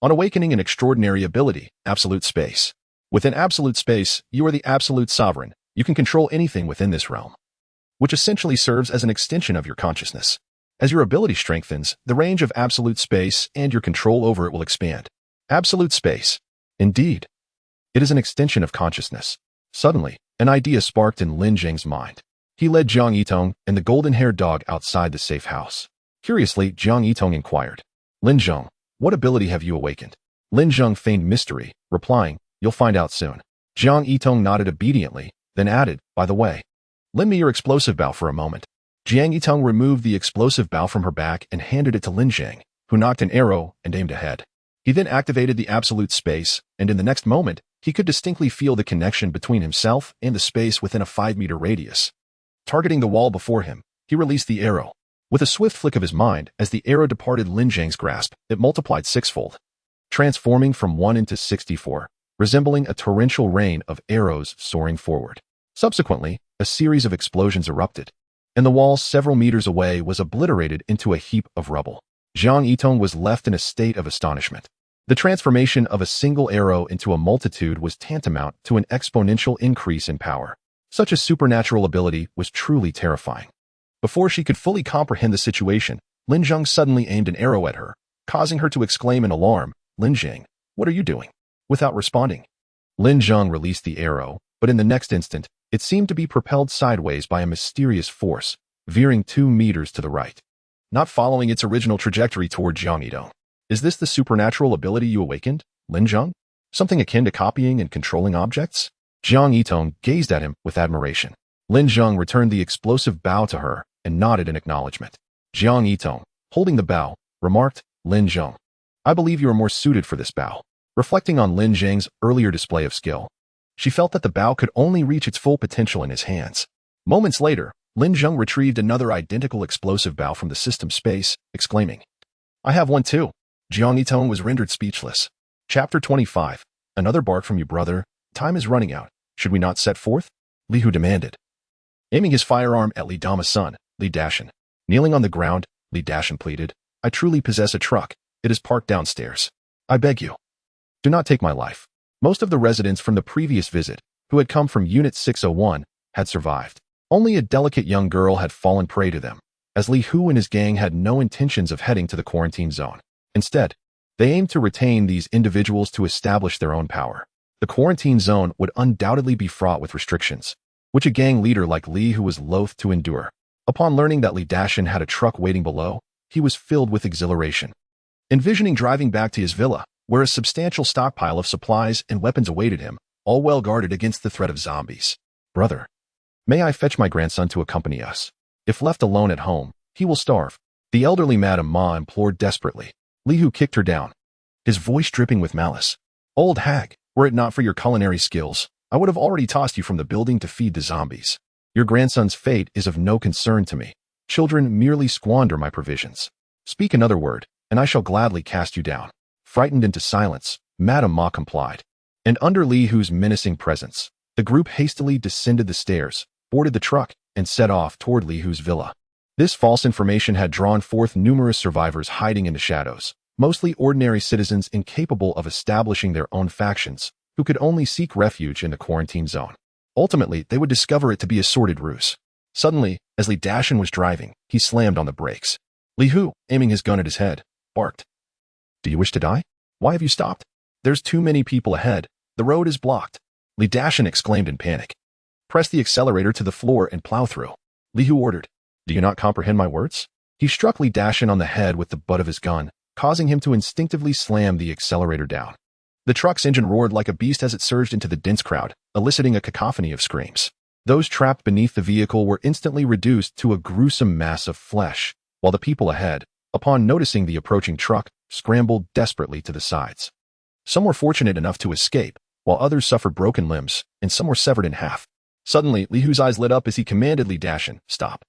on awakening an extraordinary ability, absolute space. Within absolute space, you are the absolute sovereign. You can control anything within this realm, which essentially serves as an extension of your consciousness. As your ability strengthens, the range of absolute space and your control over it will expand. Absolute space. Indeed. It is an extension of consciousness. Suddenly, an idea sparked in Lin Zheng's mind. He led Jiang Yitong and the golden-haired dog outside the safe house. Curiously, Jiang Yitong inquired, Lin Zheng, what ability have you awakened? Lin Zheng feigned mystery, replying, You'll find out soon. Jiang Yitong nodded obediently, then added, By the way, lend me your explosive bow for a moment. Jiang Yitong removed the explosive bow from her back and handed it to Lin Zheng, who knocked an arrow and aimed ahead. He He then activated the absolute space, and in the next moment, he could distinctly feel the connection between himself and the space within a 5-meter radius. Targeting the wall before him, he released the arrow. With a swift flick of his mind, as the arrow departed Lin Zheng's grasp, it multiplied sixfold, transforming from 1 into 64, resembling a torrential rain of arrows soaring forward. Subsequently, a series of explosions erupted, and the wall several meters away was obliterated into a heap of rubble. Jiang Yitong was left in a state of astonishment. The transformation of a single arrow into a multitude was tantamount to an exponential increase in power. Such a supernatural ability was truly terrifying. Before she could fully comprehend the situation, Lin Zheng suddenly aimed an arrow at her, causing her to exclaim in alarm, "Lin Zheng, what are you doing?" Without responding, Lin Zheng released the arrow, but in the next instant, it seemed to be propelled sideways by a mysterious force, veering 2 meters to the right, not following its original trajectory toward Jiang Yitong. Is this the supernatural ability you awakened, Lin Zheng? Something akin to copying and controlling objects? Jiang Yitong gazed at him with admiration. Lin Zheng returned the explosive bow to her and nodded in acknowledgement. Jiang Yitong, holding the bow, remarked, "Lin Zheng, I believe you are more suited for this bow." Reflecting on Lin Zheng's earlier display of skill, she felt that the bow could only reach its full potential in his hands. Moments later, Lin Zheng retrieved another identical explosive bow from the system space, exclaiming, "I have one too." Jiang Yitong was rendered speechless. Chapter 25. Another bark from you, brother. Time is running out. Should we not set forth? Li Hu demanded. Aiming his firearm at Li Dama's son, Li Dashan. Kneeling on the ground, Li Dashan pleaded, "I truly possess a truck. It is parked downstairs. I beg you, do not take my life." Most of the residents from the previous visit, who had come from Unit 601, had survived. Only a delicate young girl had fallen prey to them, as Li Hu and his gang had no intentions of heading to the quarantine zone. Instead, they aimed to retain these individuals to establish their own power. The quarantine zone would undoubtedly be fraught with restrictions, which a gang leader like Li Hu was loath to endure. Upon learning that Li Dashan had a truck waiting below, he was filled with exhilaration. Envisioning driving back to his villa, where a substantial stockpile of supplies and weapons awaited him, all well guarded against the threat of zombies. "Brother, may I fetch my grandson to accompany us? If left alone at home, he will starve." The elderly Madame Ma implored desperately. Li Hu kicked her down, his voice dripping with malice. "Old hag, were it not for your culinary skills, I would have already tossed you from the building to feed the zombies. Your grandson's fate is of no concern to me. Children merely squander my provisions. Speak another word, and I shall gladly cast you down." Frightened into silence, Madame Ma complied. And under Li Hu's menacing presence, the group hastily descended the stairs, boarded the truck, and set off toward Li Hu's villa. This false information had drawn forth numerous survivors hiding in the shadows, mostly ordinary citizens incapable of establishing their own factions, who could only seek refuge in the quarantine zone. Ultimately, they would discover it to be a sordid ruse. Suddenly, as Li Dashan was driving, he slammed on the brakes. Li Hu, aiming his gun at his head, barked, "Do you wish to die? Why have you stopped? There's too many people ahead. The road is blocked." Li Dashan exclaimed in panic. "Press the accelerator to the floor and plow through," Li Hu ordered. "Do you not comprehend my words?" He struck Li Dashan on the head with the butt of his gun, causing him to instinctively slam the accelerator down. The truck's engine roared like a beast as it surged into the dense crowd, eliciting a cacophony of screams. Those trapped beneath the vehicle were instantly reduced to a gruesome mass of flesh, while the people ahead, upon noticing the approaching truck, scrambled desperately to the sides. Some were fortunate enough to escape, while others suffered broken limbs, and some were severed in half. Suddenly, Li Hu's eyes lit up as he commanded Li Dashan, "Stop."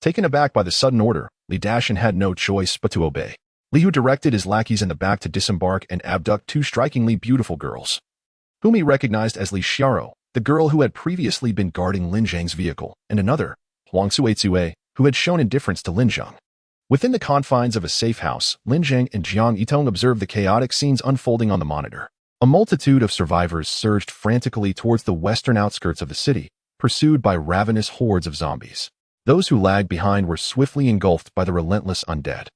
Taken aback by the sudden order, Li Dashan had no choice but to obey. Li Hu directed his lackeys in the back to disembark and abduct 2 strikingly beautiful girls, whom he recognized as Li Xiao, the girl who had previously been guarding Lin Zheng's vehicle, and another, Huang Suizue, who had shown indifference to Lin Zheng. Within the confines of a safe house, Lin Zheng and Jiang Yitong observed the chaotic scenes unfolding on the monitor. A multitude of survivors surged frantically towards the western outskirts of the city, pursued by ravenous hordes of zombies. Those who lagged behind were swiftly engulfed by the relentless undead.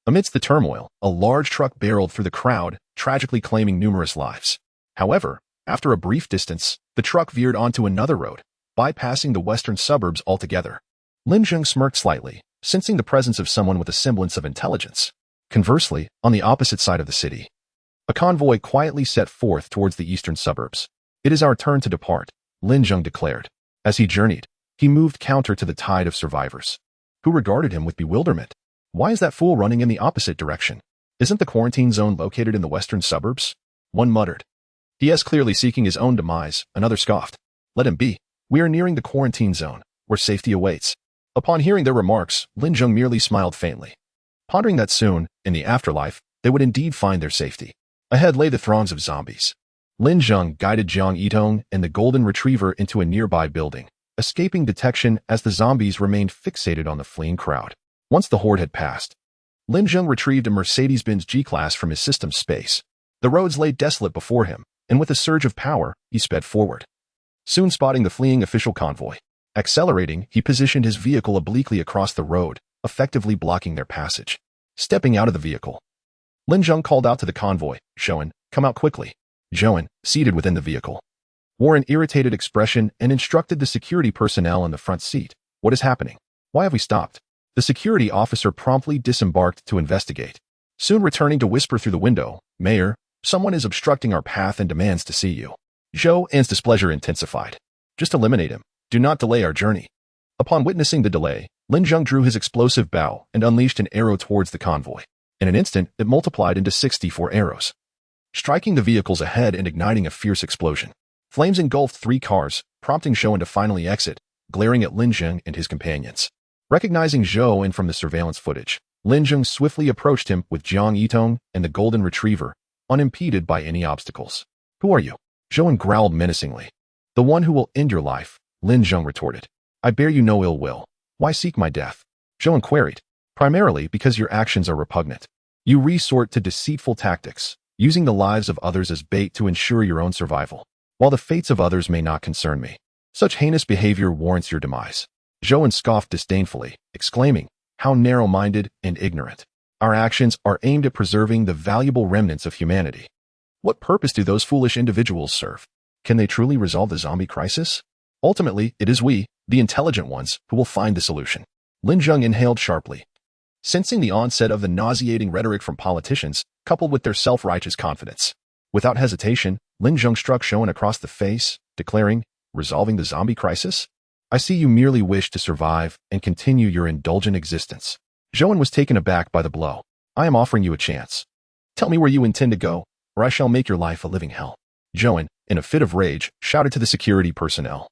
Amidst the turmoil, a large truck barreled through the crowd, tragically claiming numerous lives. However, after a brief distance, the truck veered onto another road, bypassing the western suburbs altogether. Lin Zheng smirked slightly, sensing the presence of someone with a semblance of intelligence. Conversely, on the opposite side of the city, a convoy quietly set forth towards the eastern suburbs. "It is our turn to depart," Lin Zheng declared. As he journeyed, he moved counter to the tide of survivors, who regarded him with bewilderment. "Why is that fool running in the opposite direction? Isn't the quarantine zone located in the western suburbs? One muttered. He is clearly seeking his own demise, another scoffed. Let him be. We are nearing the quarantine zone, where safety awaits. Upon hearing their remarks, Lin Zheng merely smiled faintly, pondering that soon, in the afterlife, they would indeed find their safety. Ahead lay the throngs of zombies. Lin Zheng guided Jiang Yitong and the golden retriever into a nearby building, escaping detection as the zombies remained fixated on the fleeing crowd. Once the horde had passed, Lin Zheng retrieved a Mercedes-Benz G-Class from his system's space. The roads lay desolate before him, and with a surge of power, he sped forward, soon spotting the fleeing official convoy. Accelerating, he positioned his vehicle obliquely across the road, effectively blocking their passage. Stepping out of the vehicle, Lin Zheng called out to the convoy, Zhouan, come out quickly. Zhouan, seated within the vehicle, wore an irritated expression and instructed the security personnel in the front seat. What is happening? Why have we stopped? The security officer promptly disembarked to investigate, soon returning to whisper through the window, Mayor, someone is obstructing our path and demands to see you. Zhouan's displeasure intensified. Just eliminate him. Do not delay our journey. Upon witnessing the delay, Lin Zheng drew his explosive bow and unleashed an arrow towards the convoy. In an instant, it multiplied into 64 arrows, striking the vehicles ahead and igniting a fierce explosion. Flames engulfed 3 cars, prompting Zhouan to finally exit, glaring at Lin Zheng and his companions. Recognizing Zhouan from the surveillance footage, Lin Zheng swiftly approached him with Jiang Yitong and the golden retriever, unimpeded by any obstacles. Who are you? Zhouan growled menacingly. The one who will end your life, Lin Zheng retorted. I bear you no ill will. Why seek my death? Zhouan queried. Primarily because your actions are repugnant. You resort to deceitful tactics, using the lives of others as bait to ensure your own survival. While the fates of others may not concern me, such heinous behavior warrants your demise. Zhouan scoffed disdainfully, exclaiming, how narrow-minded and ignorant. Our actions are aimed at preserving the valuable remnants of humanity. What purpose do those foolish individuals serve? Can they truly resolve the zombie crisis? Ultimately, it is we, the intelligent ones, who will find the solution. Lin Zheng inhaled sharply, sensing the onset of the nauseating rhetoric from politicians, coupled with their self-righteous confidence. Without hesitation, Lin Zheng struck Zhouan across the face, declaring, resolving the zombie crisis? I see you merely wish to survive and continue your indulgent existence. Zhouan was taken aback by the blow. I am offering you a chance. Tell me where you intend to go, or I shall make your life a living hell. Zhouan, in a fit of rage, shouted to the security personnel.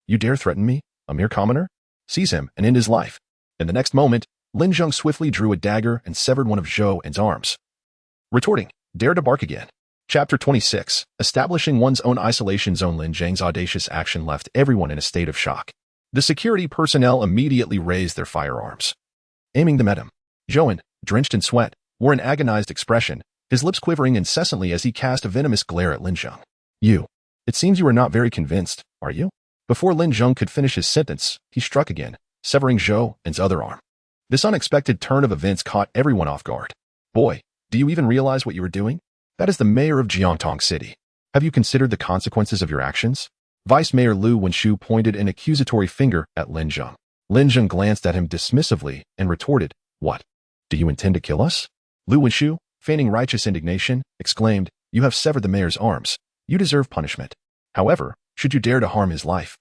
You dare threaten me, a mere commoner? Seize him and end his life. In the next moment, Lin Zheng swiftly drew a dagger and severed one of Zhouan's arms. Retorting, dare to bark again. Chapter 26. Establishing one's own isolation zone. Lin Zheng's audacious action left everyone in a state of shock. The security personnel immediately raised their firearms, aiming them at him. Zhouan, drenched in sweat, wore an agonized expression, his lips quivering incessantly as he cast a venomous glare at Lin Zheng. It seems you are not very convinced, are you? Before Lin Zheng could finish his sentence, he struck again, severing Zhouan's other arm. This unexpected turn of events caught everyone off guard. Boy, do you even realize what you are doing? That is the mayor of Jiangtong City. Have you considered the consequences of your actions? Vice Mayor Lu Wenshu pointed an accusatory finger at Lin Zheng. Lin Zheng glanced at him dismissively and retorted, What? Do you intend to kill us? Lu Wenshu, feigning righteous indignation, exclaimed, You have severed the mayor's arms. You deserve punishment. However, should you dare to harm his life,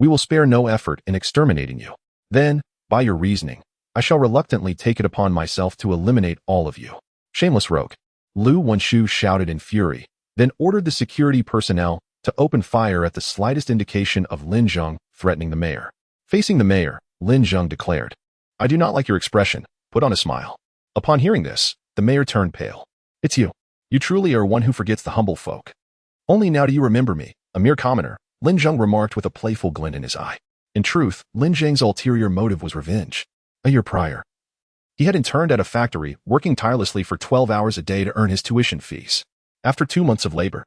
we will spare no effort in exterminating you. Then, by your reasoning, I shall reluctantly take it upon myself to eliminate all of you. Shameless rogue. Lu Wenshu shouted in fury, then ordered the security personnel to open fire at the slightest indication of Lin Zheng threatening the mayor. Facing the mayor, Lin Zheng declared, I do not like your expression. Put on a smile. Upon hearing this, the mayor turned pale. It's you. You truly are one who forgets the humble folk. Only now do you remember me, a mere commoner, Lin Zheng remarked with a playful glint in his eye. In truth, Lin Zheng's ulterior motive was revenge. A year prior, he had interned at a factory, working tirelessly for 12 hours a day to earn his tuition fees. After 2 months of labor,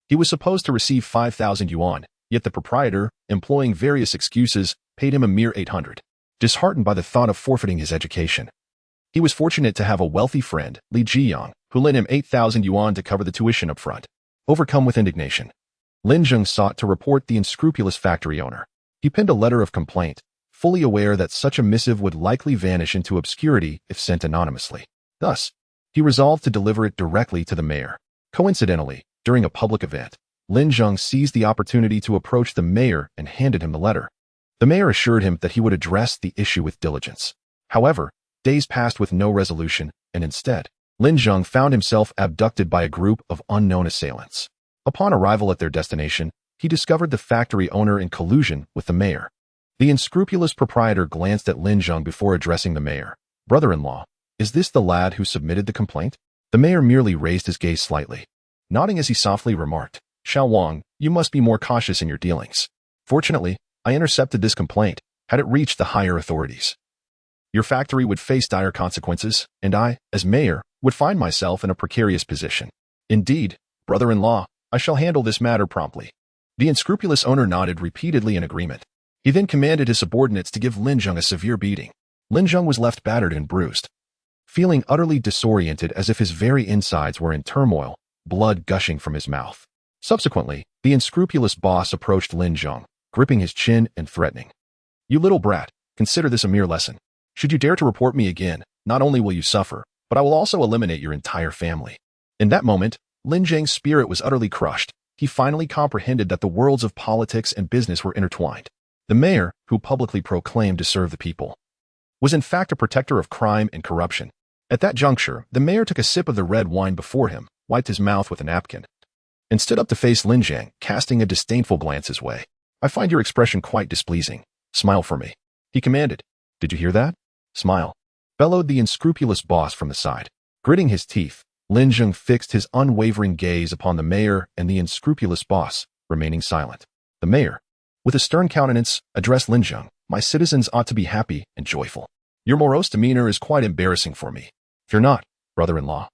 he was supposed to receive 5,000 yuan, yet the proprietor, employing various excuses, paid him a mere 800. Disheartened by the thought of forfeiting his education, he was fortunate to have a wealthy friend, Li Zhiyang, who lent him 8,000 yuan to cover the tuition up front. Overcome with indignation, Lin Zheng sought to report the unscrupulous factory owner. He penned a letter of complaint, fully aware that such a missive would likely vanish into obscurity if sent anonymously. Thus, he resolved to deliver it directly to the mayor. Coincidentally, during a public event, Lin Zheng seized the opportunity to approach the mayor and handed him the letter. The mayor assured him that he would address the issue with diligence. However, days passed with no resolution, and instead, Lin Zheng found himself abducted by a group of unknown assailants. Upon arrival at their destination, he discovered the factory owner in collusion with the mayor. The unscrupulous proprietor glanced at Lin Zheng before addressing the mayor. "Brother-in-law, is this the lad who submitted the complaint?" The mayor merely raised his gaze slightly, nodding as he softly remarked, "Xiao Wang, you must be more cautious in your dealings. Fortunately, I intercepted this complaint. Had it reached the higher authorities, your factory would face dire consequences, and I, as mayor, would find myself in a precarious position. Indeed, brother-in-law, I shall handle this matter promptly." The unscrupulous owner nodded repeatedly in agreement. He then commanded his subordinates to give Lin Zheng a severe beating. Lin Zheng was left battered and bruised, feeling utterly disoriented as if his very insides were in turmoil, blood gushing from his mouth. Subsequently, the unscrupulous boss approached Lin Zheng, gripping his chin and threatening, "You little brat, consider this a mere lesson. Should you dare to report me again, not only will you suffer, but I will also eliminate your entire family." In that moment, Lin Zheng's spirit was utterly crushed. He finally comprehended that the worlds of politics and business were intertwined. The mayor, who publicly proclaimed to serve the people, was in fact a protector of crime and corruption. At that juncture, the mayor took a sip of the red wine before him, wiped his mouth with a napkin, and stood up to face Lin Zheng, casting a disdainful glance his way. "I find your expression quite displeasing. Smile for me," he commanded. "Did you hear that? Smile," bellowed the unscrupulous boss from the side. Gritting his teeth, Lin Zheng fixed his unwavering gaze upon the mayor and the unscrupulous boss, remaining silent. The mayor, with a stern countenance, addressed Lin Zheng, "My citizens ought to be happy and joyful. Your morose demeanor is quite embarrassing for me. Fear not, brother-in-law.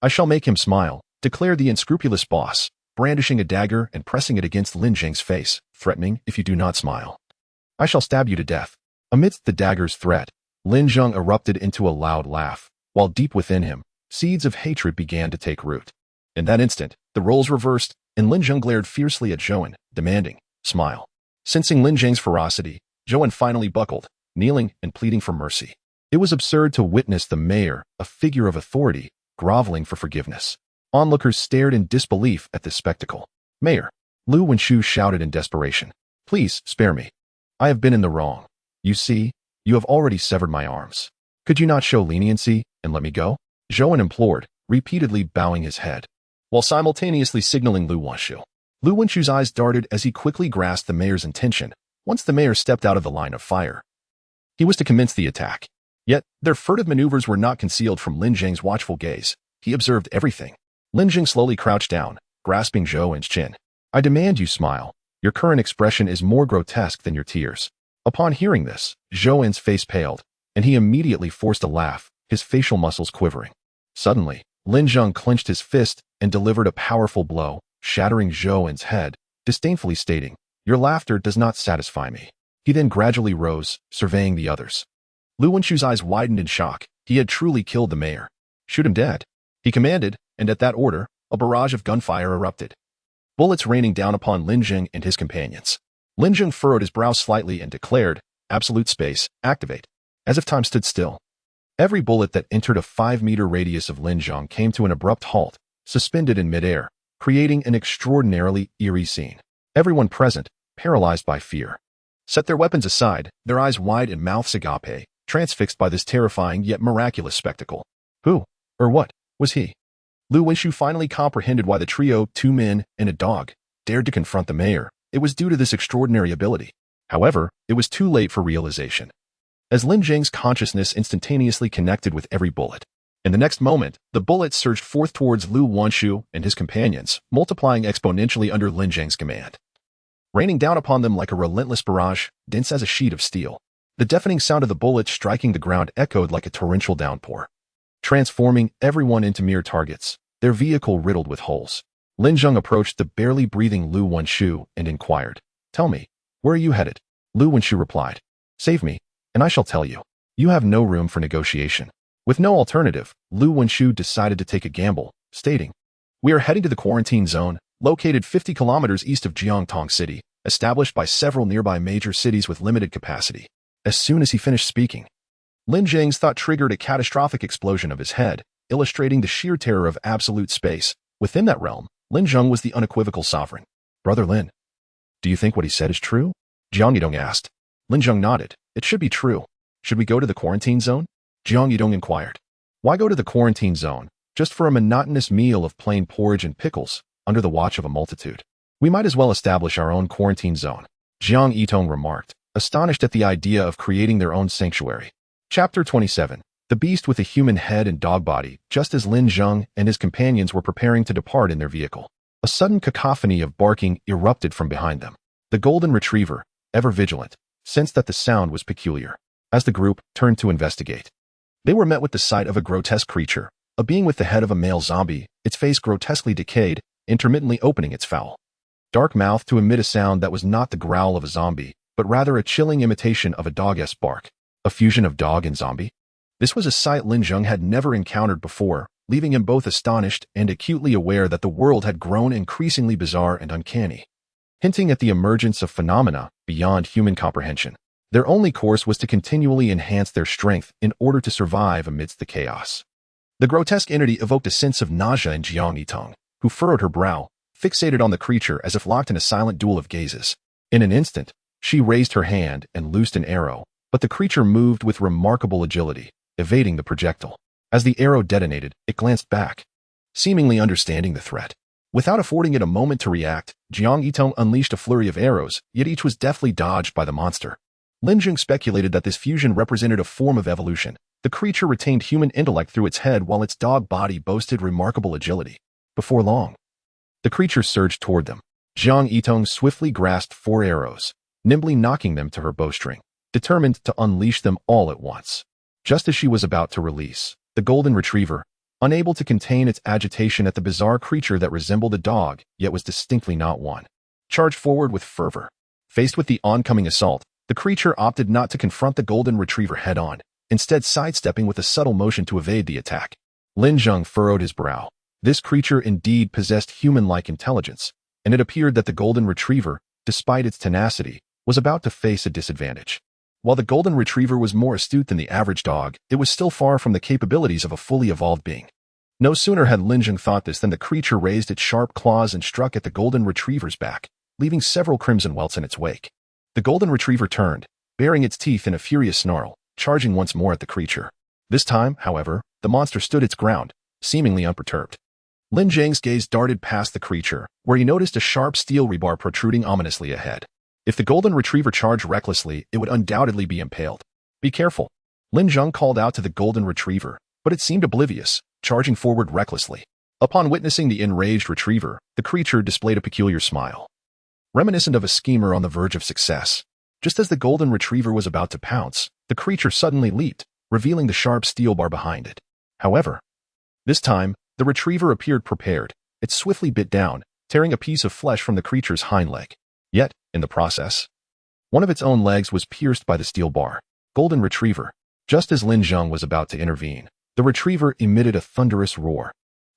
I shall make him smile," declared the unscrupulous boss, brandishing a dagger and pressing it against Lin Zheng's face, threatening, "If you do not smile, I shall stab you to death." Amidst the dagger's threat, Lin Zheng erupted into a loud laugh, while deep within him, seeds of hatred began to take root. In that instant, the roles reversed, and Lin Zheng glared fiercely at Zhou, demanding, "Smile." Sensing Lin Zheng's ferocity, Zhou finally buckled, kneeling and pleading for mercy. It was absurd to witness the mayor, a figure of authority, groveling for forgiveness. Onlookers stared in disbelief at this spectacle. "Mayor," Lu Wenshu shouted in desperation, "please spare me. I have been in the wrong. You see, you have already severed my arms. Could you not show leniency and let me go?" Zhou implored, repeatedly bowing his head, while simultaneously signaling Lu Wenshu. Lu Wenshu's eyes darted as he quickly grasped the mayor's intention. Once the mayor stepped out of the line of fire, he was to commence the attack. Yet, their furtive maneuvers were not concealed from Lin Zheng's watchful gaze. He observed everything. Lin Zheng slowly crouched down, grasping Zhou's chin. "I demand you smile. Your current expression is more grotesque than your tears." Upon hearing this, Zhou's face paled, and he immediately forced a laugh, his facial muscles quivering. Suddenly, Lin Zheng clenched his fist and delivered a powerful blow, shattering Zhou's head, disdainfully stating, "Your laughter does not satisfy me." He then gradually rose, surveying the others. Lu Wenshu's eyes widened in shock. He had truly killed the mayor. "Shoot him dead," he commanded, and at that order, a barrage of gunfire erupted, bullets raining down upon Lin Zheng and his companions. Lin Zheng furrowed his brow slightly and declared, "Absolute space, activate." As if time stood still, every bullet that entered a 5-meter radius of Lin Zheng came to an abrupt halt, suspended in midair, creating an extraordinarily eerie scene. Everyone present, paralyzed by fear, set their weapons aside, their eyes wide and mouths agape, transfixed by this terrifying yet miraculous spectacle. Who, or what, was he? Lu Wenshu finally comprehended why the trio, 2 men and a dog, dared to confront the mayor. It was due to this extraordinary ability. However, it was too late for realization, as Lin Zheng's consciousness instantaneously connected with every bullet. In the next moment, the bullets surged forth towards Lu Wenshu and his companions, multiplying exponentially under Lin Zheng's command, raining down upon them like a relentless barrage, dense as a sheet of steel. The deafening sound of the bullets striking the ground echoed like a torrential downpour, transforming everyone into mere targets, their vehicle riddled with holes. Lin Zheng approached the barely breathing Lu Wenshu and inquired, "Tell me, where are you headed?" Lu Wenshu replied, "Save me, and I shall tell you." You have no room for negotiation. With no alternative, Lu Wenshu decided to take a gamble, stating, "We are heading to the quarantine zone, located 50 kilometers east of Jiangtong City, established by several nearby major cities with limited capacity." As soon as he finished speaking, Lin Zheng's thought triggered a catastrophic explosion of his head, illustrating the sheer terror of absolute space. Within that realm, Lin Zheng was the unequivocal sovereign. "Brother Lin, do you think what he said is true?" Jiang Yidong asked. Lin Zheng nodded. "It should be true. Should we go to the quarantine zone?" Jiang Yidong inquired. "Why go to the quarantine zone? just for a monotonous meal of plain porridge and pickles, under the watch of a multitude. We might as well establish our own quarantine zone, Jiang Yitong remarked, astonished at the idea of creating their own sanctuary. Chapter 27. The Beast with a Human Head and Dog Body. Just as Lin Zheng and his companions were preparing to depart in their vehicle, a sudden cacophony of barking erupted from behind them. The golden retriever, ever vigilant, sensed that the sound was peculiar. As the group turned to investigate, they were met with the sight of a grotesque creature, a being with the head of a male zombie, its face grotesquely decayed, intermittently opening its foul, dark mouth to emit a sound that was not the growl of a zombie, but rather a chilling imitation of a dog-esque bark. A fusion of dog and zombie? This was a sight Lin Zheng had never encountered before, leaving him both astonished and acutely aware that the world had grown increasingly bizarre and uncanny, hinting at the emergence of phenomena beyond human comprehension. Their only course was to continually enhance their strength in order to survive amidst the chaos. The grotesque entity evoked a sense of nausea in Jiang Yitong, who furrowed her brow, fixated on the creature as if locked in a silent duel of gazes. In an instant, she raised her hand and loosed an arrow, but the creature moved with remarkable agility, evading the projectile. As the arrow detonated, it glanced back, seemingly understanding the threat. Without affording it a moment to react, Jiang Yitong unleashed a flurry of arrows, yet each was deftly dodged by the monster. Lin Zheng speculated that this fusion represented a form of evolution. The creature retained human intellect through its head while its dog body boasted remarkable agility. Before long, the creature surged toward them. Jiang Yitong swiftly grasped 4 arrows, nimbly knocking them to her bowstring, determined to unleash them all at once. Just as she was about to release, the golden retriever, unable to contain its agitation at the bizarre creature that resembled a dog, yet was distinctly not one, charged forward with fervor. Faced with the oncoming assault, the creature opted not to confront the golden retriever head-on, instead sidestepping with a subtle motion to evade the attack. Lin Zheng furrowed his brow. This creature indeed possessed human-like intelligence, and it appeared that the golden retriever, despite its tenacity, was about to face a disadvantage. While the golden retriever was more astute than the average dog, it was still far from the capabilities of a fully evolved being. No sooner had Lin Zheng thought this than the creature raised its sharp claws and struck at the golden retriever's back, leaving several crimson welts in its wake. The golden retriever turned, baring its teeth in a furious snarl, charging once more at the creature. This time, however, the monster stood its ground, seemingly unperturbed. Lin Zheng's gaze darted past the creature, where he noticed a sharp steel rebar protruding ominously ahead. If the golden retriever charged recklessly, it would undoubtedly be impaled. Be careful, Lin Zheng called out to the golden retriever, but it seemed oblivious, charging forward recklessly. Upon witnessing the enraged retriever, the creature displayed a peculiar smile, reminiscent of a schemer on the verge of success. Just as the golden retriever was about to pounce, the creature suddenly leaped, revealing the sharp steel bar behind it. However, this time, the retriever appeared prepared. It swiftly bit down, tearing a piece of flesh from the creature's hind leg. Yet, in the process, one of its own legs was pierced by the steel bar. Golden retriever. Just as Lin Zheng was about to intervene, the retriever emitted a thunderous roar,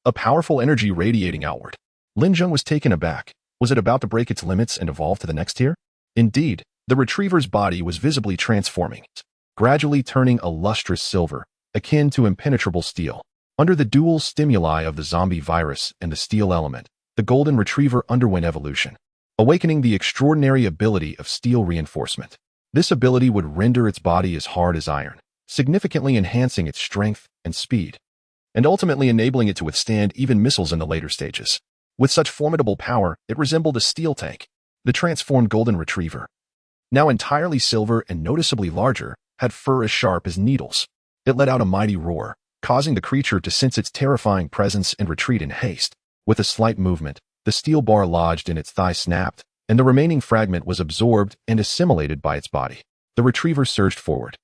a powerful energy radiating outward. Lin Zheng was taken aback. Was it about to break its limits and evolve to the next tier? Indeed, the retriever's body was visibly transforming, gradually turning a lustrous silver, akin to impenetrable steel. Under the dual stimuli of the zombie virus and the steel element, the golden retriever underwent evolution, awakening the extraordinary ability of steel reinforcement. This ability would render its body as hard as iron, significantly enhancing its strength and speed, and ultimately enabling it to withstand even missiles in the later stages. With such formidable power, it resembled a steel tank. The transformed golden retriever, now entirely silver and noticeably larger, had fur as sharp as needles. It let out a mighty roar, causing the creature to sense its terrifying presence and retreat in haste. With a slight movement, the steel bar lodged in its thigh snapped, and the remaining fragment was absorbed and assimilated by its body. The retriever surged forward,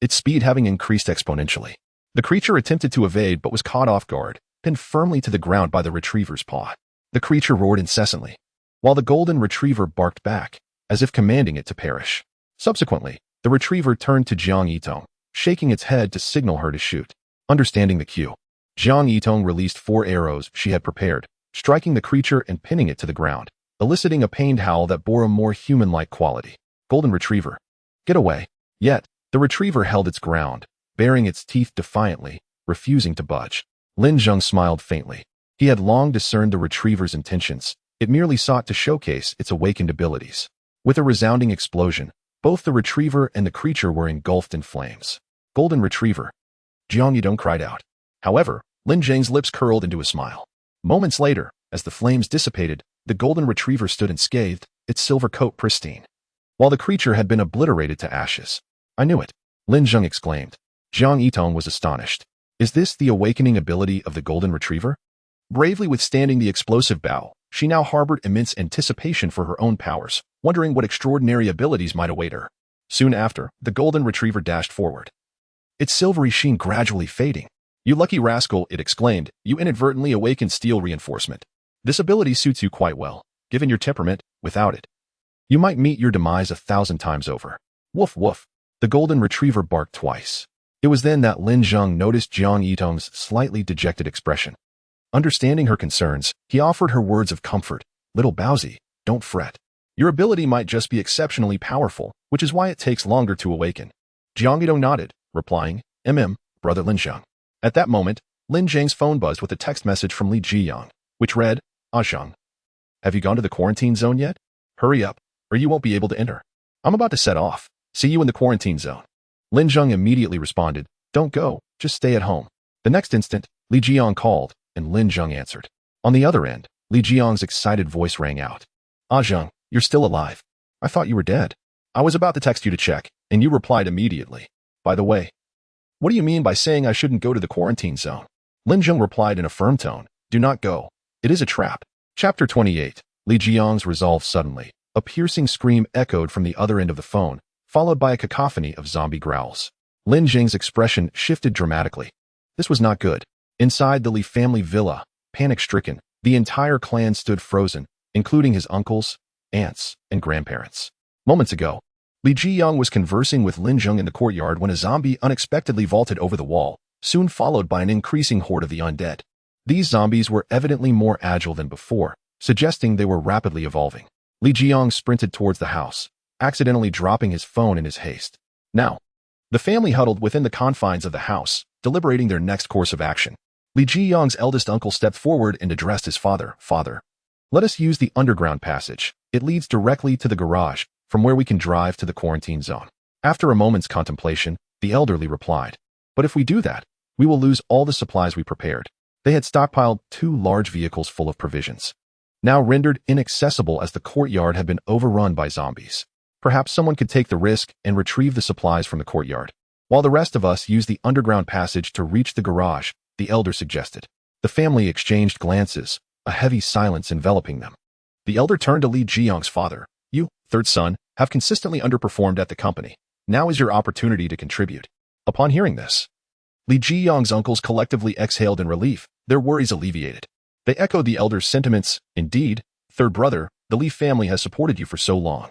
its speed having increased exponentially. The creature attempted to evade but was caught off guard, pinned firmly to the ground by the retriever's paw. The creature roared incessantly, while the golden retriever barked back, as if commanding it to perish. Subsequently, the retriever turned to Jiang Yitong, shaking its head to signal her to shoot. Understanding the cue, Jiang Yitong released 4 arrows she had prepared, striking the creature and pinning it to the ground, eliciting a pained howl that bore a more human-like quality. Golden retriever, get away. Yet, the retriever held its ground, baring its teeth defiantly, refusing to budge. Lin Zheng smiled faintly. He had long discerned the retriever's intentions. It merely sought to showcase its awakened abilities. With a resounding explosion, both the retriever and the creature were engulfed in flames. Golden retriever, Jiang Yitong cried out. However, Lin Zheng's lips curled into a smile. Moments later, as the flames dissipated, the golden retriever stood unscathed, its silver coat pristine, while the creature had been obliterated to ashes. I knew it, Lin Zheng exclaimed. Jiang Yitong was astonished. Is this the awakening ability of the golden retriever? Bravely withstanding the explosive bow, she now harbored immense anticipation for her own powers, wondering what extraordinary abilities might await her. Soon after, the golden retriever dashed forward, its silvery sheen gradually fading. You lucky rascal, it exclaimed, you inadvertently awakened steel reinforcement. This ability suits you quite well, given your temperament. Without it, you might meet your demise 1,000 times over. Woof woof. The golden retriever barked twice. It was then that Lin Zheng noticed Jiang Yitong's slightly dejected expression. Understanding her concerns, he offered her words of comfort. Little Bowsy, don't fret. Your ability might just be exceptionally powerful, which is why it takes longer to awaken. Jiang Yitong nodded, replying, brother Lin Zheng. At that moment, Lin Zheng's phone buzzed with a text message from Li Jiyang, which read, Zheng, have you gone to the quarantine zone yet? Hurry up, or you won't be able to enter. I'm about to set off. See you in the quarantine zone. Lin Zheng immediately responded, don't go, just stay at home. The next instant, Li Jiyang called, and Lin Zheng answered. On the other end, Li Jiyang's excited voice rang out. Zheng, you're still alive. I thought you were dead. I was about to text you to check, and you replied immediately. By the way, what do you mean by saying I shouldn't go to the quarantine zone? Lin Zheng replied in a firm tone, do not go. It is a trap. Chapter 28. Li Jiyang's resolve suddenly. A piercing scream echoed from the other end of the phone, followed by a cacophony of zombie growls. Lin Zheng's expression shifted dramatically. This was not good. Inside the Li family villa, panic-stricken, the entire clan stood frozen, including his uncles, aunts, and grandparents. Moments ago, Li Jiyang was conversing with Lin Zheng in the courtyard when a zombie unexpectedly vaulted over the wall, soon followed by an increasing horde of the undead. These zombies were evidently more agile than before, suggesting they were rapidly evolving. Li Jiyang sprinted towards the house, accidentally dropping his phone in his haste. Now, the family huddled within the confines of the house, deliberating their next course of action. Li Jiyang's eldest uncle stepped forward and addressed his father. Father, let us use the underground passage. It leads directly to the garage, from where we can drive to the quarantine zone. After a moment's contemplation, the elderly replied, but if we do that, we will lose all the supplies we prepared. They had stockpiled 2 large vehicles full of provisions, now rendered inaccessible as the courtyard had been overrun by zombies. Perhaps someone could take the risk and retrieve the supplies from the courtyard, while the rest of us use the underground passage to reach the garage, the elder suggested. The family exchanged glances, a heavy silence enveloping them. The elder turned to Li Jiyang's father. You, third son, have consistently underperformed at the company. Now is your opportunity to contribute. Upon hearing this, Li Jiyang's uncles collectively exhaled in relief, their worries alleviated. They echoed the elder's sentiments. Indeed, third brother, the Li family has supported you for so long.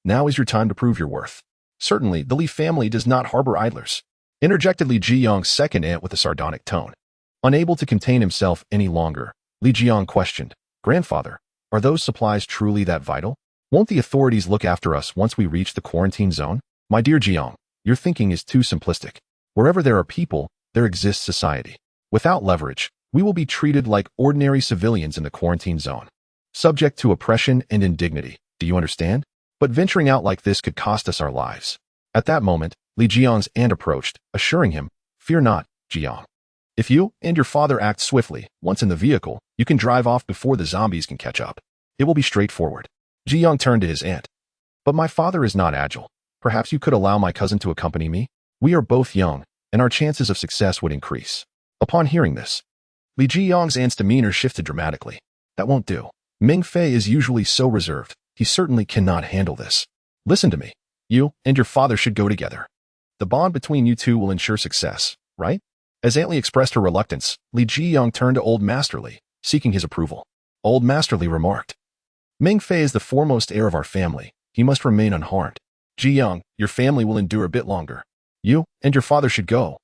Now is your time to prove your worth. Certainly, the Li family does not harbor idlers, interjected Li Jiyang's second aunt with a sardonic tone. Unable to contain himself any longer, Li Jiyang questioned, Grandfather, are those supplies truly that vital? Won't the authorities look after us once we reach the quarantine zone? My dear Jiang, your thinking is too simplistic. Wherever there are people, there exists society. Without leverage, we will be treated like ordinary civilians in the quarantine zone, subject to oppression and indignity. Do you understand? But venturing out like this could cost us our lives. At that moment, Li Jiang's aunt approached, assuring him, Fear not, Jiang. If you and your father act swiftly, once in the vehicle, you can drive off before the zombies can catch up. It will be straightforward. Jiang turned to his aunt. But my father is not agile. Perhaps you could allow my cousin to accompany me? We are both young, and our chances of success would increase. Upon hearing this, Li Jiyang's aunt's demeanor shifted dramatically. That won't do. Ming Fei is usually so reserved. He certainly cannot handle this. Listen to me. You and your father should go together. The bond between you two will ensure success, right? As Aunt Li expressed her reluctance, Li Jiyang turned to Old Master Li, seeking his approval. Old Master Li remarked, Ming Fei is the foremost heir of our family. He must remain unharmed. Jiyang, your family will endure a bit longer. You and your father should go,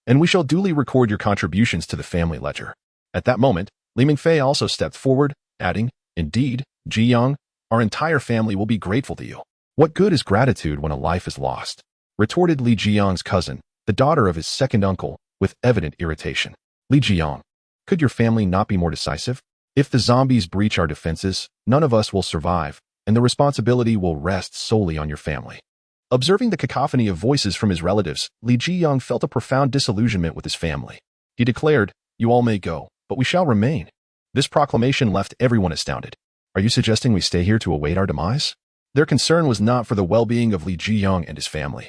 and we shall duly record your contributions to the family ledger. At that moment, Li Mingfei also stepped forward, adding, Indeed, Jiyang, our entire family will be grateful to you. What good is gratitude when a life is lost? Retorted Li Jiyang's cousin, the daughter of his second uncle, with evident irritation. Li Jiyang, could your family not be more decisive? If the zombies breach our defenses, none of us will survive, and the responsibility will rest solely on your family. Observing the cacophony of voices from his relatives, Li Jiyang felt a profound disillusionment with his family. He declared, You all may go, but we shall remain. This proclamation left everyone astounded. Are you suggesting we stay here to await our demise? Their concern was not for the well-being of Li Zheng and his family,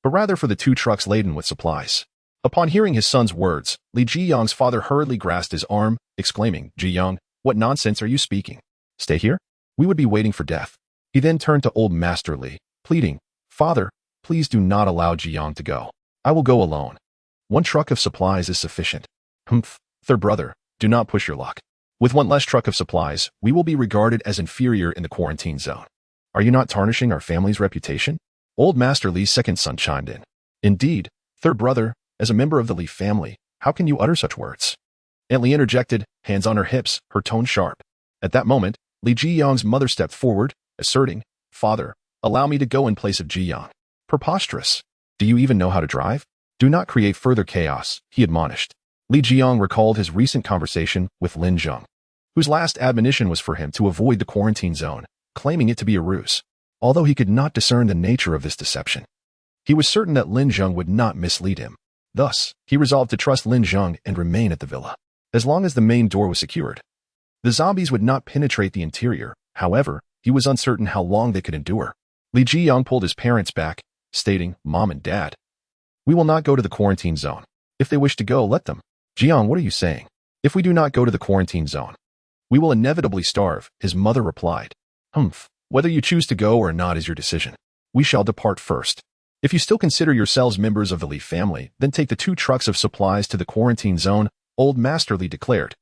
but rather for the 2 trucks laden with supplies. Upon hearing his son's words, Li Zheng's father hurriedly grasped his arm, exclaiming, Zheng, what nonsense are you speaking? Stay here? We would be waiting for death. He then turned to old Master Li, pleading, Father, please do not allow Zheng to go. I will go alone. 1 truck of supplies is sufficient. Humph, third brother, do not push your luck. With 1 less truck of supplies, we will be regarded as inferior in the quarantine zone. Are you not tarnishing our family's reputation? Old Master Li's second son chimed in. Indeed, third brother, as a member of the Li family, how can you utter such words? Aunt Li interjected, hands on her hips, her tone sharp. At that moment, Li Zheng's mother stepped forward, asserting, Father, allow me to go in place of Zheng. Preposterous. Do you even know how to drive? Do not create further chaos, he admonished. Li Zheng recalled his recent conversation with Lin Zheng, whose last admonition was for him to avoid the quarantine zone, claiming it to be a ruse. Although he could not discern the nature of this deception, he was certain that Lin Zheng would not mislead him. Thus, he resolved to trust Lin Zheng and remain at the villa. As long as the main door was secured, the zombies would not penetrate the interior. However, he was uncertain how long they could endure. Li Zheng pulled his parents back, stating, Mom and Dad, we will not go to the quarantine zone. If they wish to go, let them. Zheng, what are you saying? If we do not go to the quarantine zone, we will inevitably starve, his mother replied. Humph, whether you choose to go or not is your decision. We shall depart first. If you still consider yourselves members of the Li family, then take the 2 trucks of supplies to the quarantine zone, old Master Li declared,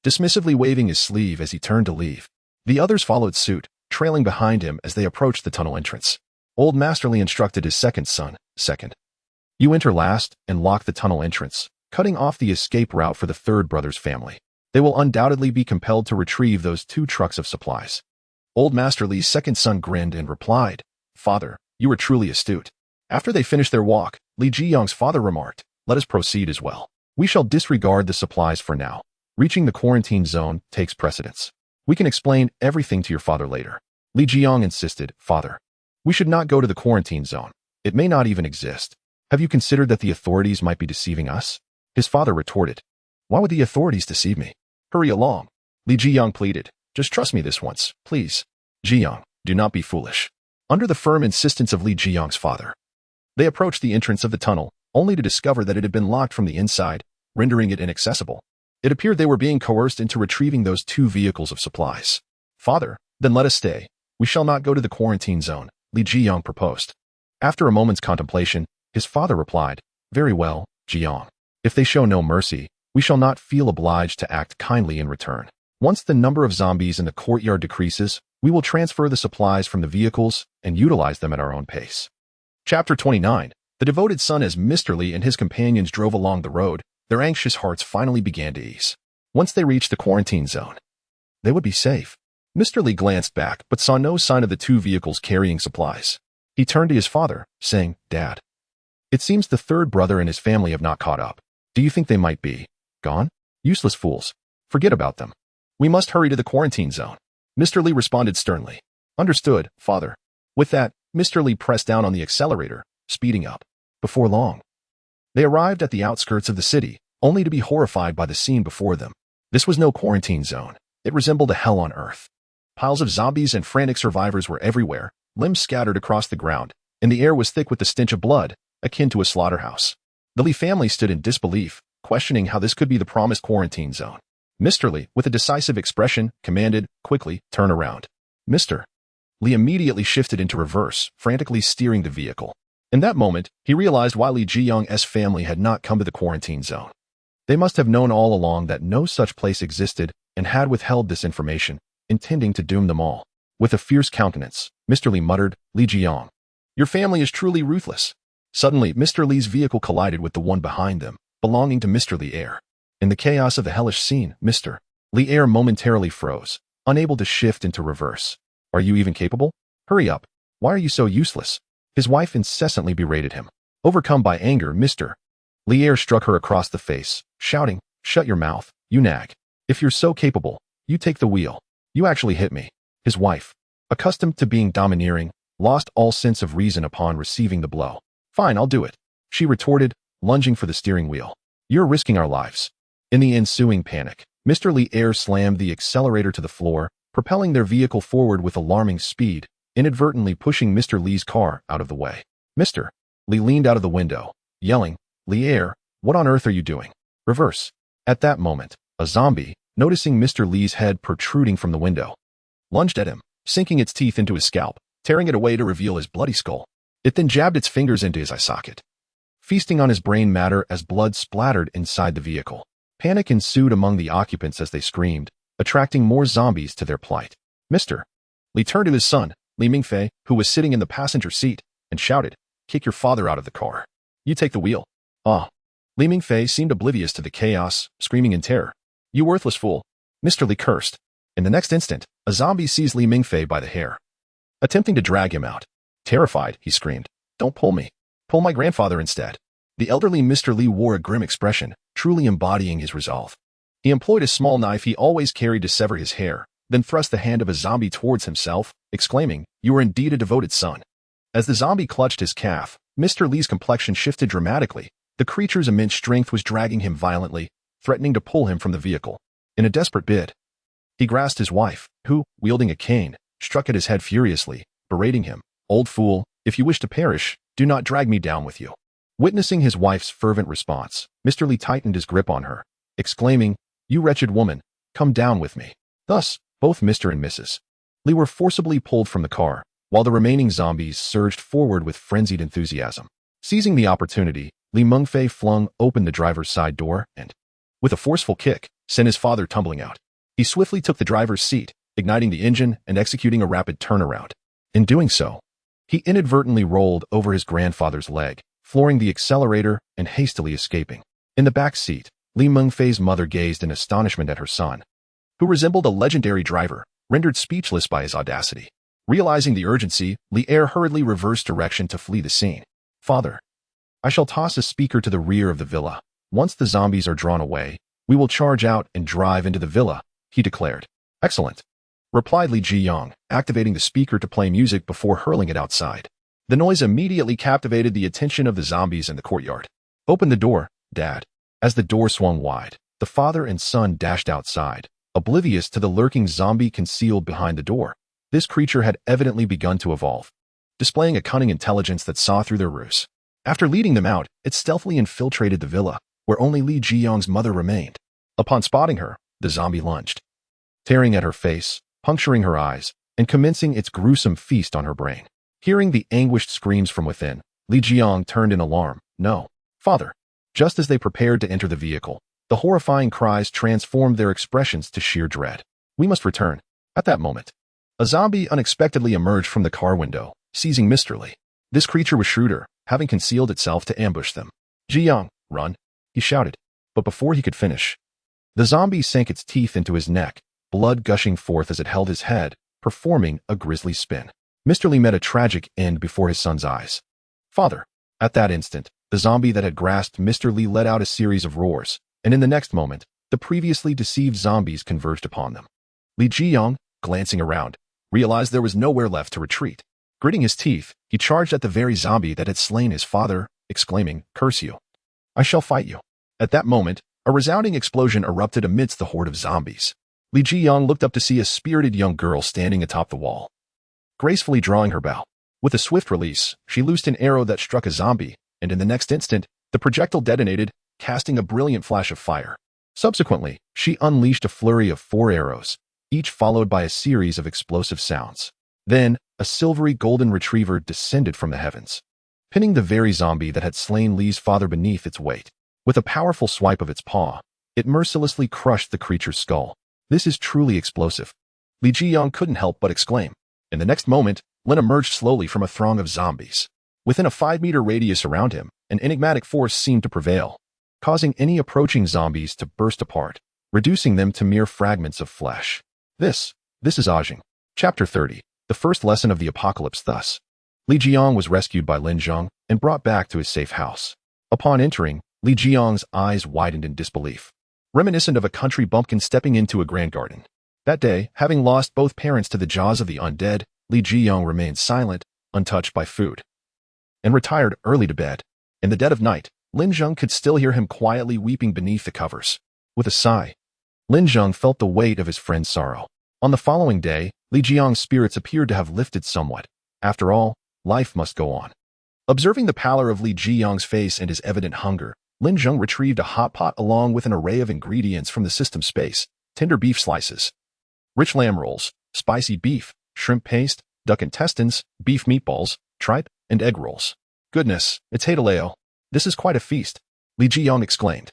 dismissively waving his sleeve as he turned to leave. The others followed suit, trailing behind him as they approached the tunnel entrance. Old Master Li instructed his second son, you enter last and lock the tunnel entrance, cutting off the escape route for the third brother's family. They will undoubtedly be compelled to retrieve those 2 trucks of supplies. Old Master Li's second son grinned and replied, Father, you are truly astute. After they finished their walk, Li Zheng's father remarked, let us proceed as well. We shall disregard the supplies for now. Reaching the quarantine zone takes precedence. We can explain everything to your father later. Li Zheng insisted, Father, we should not go to the quarantine zone. It may not even exist. Have you considered that the authorities might be deceiving us? His father retorted, why would the authorities deceive me? Hurry along. Li Zheng pleaded, just trust me this once, please. Zheng, do not be foolish. Under the firm insistence of Li Zheng's father, they approached the entrance of the tunnel, only to discover that it had been locked from the inside, rendering it inaccessible. It appeared they were being coerced into retrieving those 2 vehicles of supplies. Father, then let us stay. We shall not go to the quarantine zone, Li Zheng proposed. After a moment's contemplation, his father replied, very well, Zheng. If they show no mercy, we shall not feel obliged to act kindly in return. Once the number of zombies in the courtyard decreases, we will transfer the supplies from the vehicles and utilize them at our own pace. Chapter 29. The devoted son as Mr. Li and his companions drove along the road, their anxious hearts finally began to ease. Once they reached the quarantine zone, they would be safe. Mr. Li glanced back but saw no sign of the 2 vehicles carrying supplies. He turned to his father, saying, Dad, it seems the third brother and his family have not caught up. Do you think they might be gone? Useless fools. Forget about them. We must hurry to the quarantine zone. Mr. Li responded sternly. Understood, father. With that, Mr. Li pressed down on the accelerator, speeding up. Before long, they arrived at the outskirts of the city, only to be horrified by the scene before them. This was no quarantine zone. It resembled a hell on earth. Piles of zombies and frantic survivors were everywhere, limbs scattered across the ground, and the air was thick with the stench of blood, akin to a slaughterhouse. The Li family stood in disbelief, questioning how this could be the promised quarantine zone. Mr. Li, with a decisive expression, commanded, quickly, turn around. Mr. Li immediately shifted into reverse, frantically steering the vehicle. In that moment, he realized why Li Zheng's family had not come to the quarantine zone. They must have known all along that no such place existed and had withheld this information, intending to doom them all. With a fierce countenance, Mr. Li muttered, Li Zheng, your family is truly ruthless. Suddenly, Mr. Li's vehicle collided with the one behind them, belonging to Mr. Li Air. In the chaos of the hellish scene, Mr. Li Air momentarily froze, unable to shift into reverse. Are you even capable? Hurry up. Why are you so useless? His wife incessantly berated him. Overcome by anger, Mr. Li Air struck her across the face, shouting, shut your mouth, you nag. If you're so capable, you take the wheel. You actually hit me. His wife, accustomed to being domineering, lost all sense of reason upon receiving the blow. Fine, I'll do it, she retorted, lunging for the steering wheel. You're risking our lives. In the ensuing panic, Mr. Li slammed the accelerator to the floor, propelling their vehicle forward with alarming speed, inadvertently pushing Mr. Li's car out of the way. Mr. Li leaned out of the window, yelling, "Li, what on earth are you doing? Reverse." At that moment, a zombie, noticing Mr. Li's head protruding from the window, lunged at him, sinking its teeth into his scalp, tearing it away to reveal his bloody skull. It then jabbed its fingers into his eye socket, feasting on his brain matter as blood splattered inside the vehicle. Panic ensued among the occupants as they screamed, attracting more zombies to their plight. Mr. Li turned to his son, Li Mingfei, who was sitting in the passenger seat, and shouted, "Kick your father out of the car. You take the wheel." "Ah." Li Mingfei seemed oblivious to the chaos, screaming in terror, "You worthless fool." Mr. Li cursed. In the next instant, a zombie seized Li Mingfei by the hair, attempting to drag him out. Terrified, he screamed, "Don't pull me. Pull my grandfather instead." The elderly Mr. Li wore a grim expression, truly embodying his resolve. He employed a small knife he always carried to sever his hair, then thrust the hand of a zombie towards himself, exclaiming, "You are indeed a devoted son." As the zombie clutched his calf, Mr. Li's complexion shifted dramatically. The creature's immense strength was dragging him violently, threatening to pull him from the vehicle. In a desperate bid, he grasped his wife, who, wielding a cane, struck at his head furiously, berating him, "Old fool, if you wish to perish, do not drag me down with you." Witnessing his wife's fervent response, Mr. Li tightened his grip on her, exclaiming, "You wretched woman, come down with me." Thus, both Mr. and Mrs. Li were forcibly pulled from the car, while the remaining zombies surged forward with frenzied enthusiasm. Seizing the opportunity, Li Mingfei flung open the driver's side door and, with a forceful kick, sent his father tumbling out. He swiftly took the driver's seat, igniting the engine and executing a rapid turnaround. In doing so, he inadvertently rolled over his grandfather's leg, flooring the accelerator and hastily escaping. In the back seat, Li Mingfei's mother gazed in astonishment at her son, who resembled a legendary driver, rendered speechless by his audacity. Realizing the urgency, Li hurriedly reversed direction to flee the scene. "Father, I shall toss a speaker to the rear of the villa. Once the zombies are drawn away, we will charge out and drive into the villa," he declared. "Excellent," replied Li Zheng, activating the speaker to play music before hurling it outside. The noise immediately captivated the attention of the zombies in the courtyard. "Open the door, Dad." As the door swung wide, the father and son dashed outside, oblivious to the lurking zombie concealed behind the door. This creature had evidently begun to evolve, displaying a cunning intelligence that saw through their ruse. After leading them out, it stealthily infiltrated the villa, where only Li Zheng's mother remained. Upon spotting her, the zombie lunged, tearing at her face, puncturing her eyes, and commencing its gruesome feast on her brain. Hearing the anguished screams from within, Li Zheng turned in alarm. "No, father." Just as they prepared to enter the vehicle, the horrifying cries transformed their expressions to sheer dread. "We must return." At that moment, a zombie unexpectedly emerged from the car window, seizing Mr. Li. This creature was shrewder, having concealed itself to ambush them. "Zheng, run," he shouted. But before he could finish, the zombie sank its teeth into his neck, blood gushing forth as it held his head, performing a grisly spin. Mr. Li met a tragic end before his son's eyes. "Father." At that instant, the zombie that had grasped Mr. Li let out a series of roars, and in the next moment, the previously deceived zombies converged upon them. Li Zheng, glancing around, realized there was nowhere left to retreat. Gritting his teeth, he charged at the very zombie that had slain his father, exclaiming, "Curse you. I shall fight you." At that moment, a resounding explosion erupted amidst the horde of zombies. Li Zheng looked up to see a spirited young girl standing atop the wall, gracefully drawing her bow. With a swift release, she loosed an arrow that struck a zombie, and in the next instant, the projectile detonated, casting a brilliant flash of fire. Subsequently, she unleashed a flurry of 4 arrows, each followed by a series of explosive sounds. Then, a silvery golden retriever descended from the heavens, pinning the very zombie that had slain Li's father beneath its weight. With a powerful swipe of its paw, it mercilessly crushed the creature's skull. "This is truly explosive," Li Zheng couldn't help but exclaim. In the next moment, Lin emerged slowly from a throng of zombies. Within a 5-meter radius around him, an enigmatic force seemed to prevail, causing any approaching zombies to burst apart, reducing them to mere fragments of flesh. This is Hoarding. Chapter 30. The first lesson of the apocalypse. Thus, Li Zheng was rescued by Lin Zheng and brought back to his safe house. Upon entering, Li Zheng's eyes widened in disbelief, reminiscent of a country bumpkin stepping into a grand garden. That day, having lost both parents to the jaws of the undead, Li Zheng remained silent, untouched by food, and retired early to bed. In the dead of night, Lin Zheng could still hear him quietly weeping beneath the covers. With a sigh, Lin Zheng felt the weight of his friend's sorrow. On the following day, Li Jiang's spirits appeared to have lifted somewhat. After all, life must go on. Observing the pallor of Li Jiang's face and his evident hunger, Lin Zheng retrieved a hot pot along with an array of ingredients from the system space: tender beef slices, rich lamb rolls, spicy beef, shrimp paste, duck intestines, beef meatballs, tripe, and egg rolls. Goodness, it's Retaliation. This is quite a feast, Li Jiang exclaimed,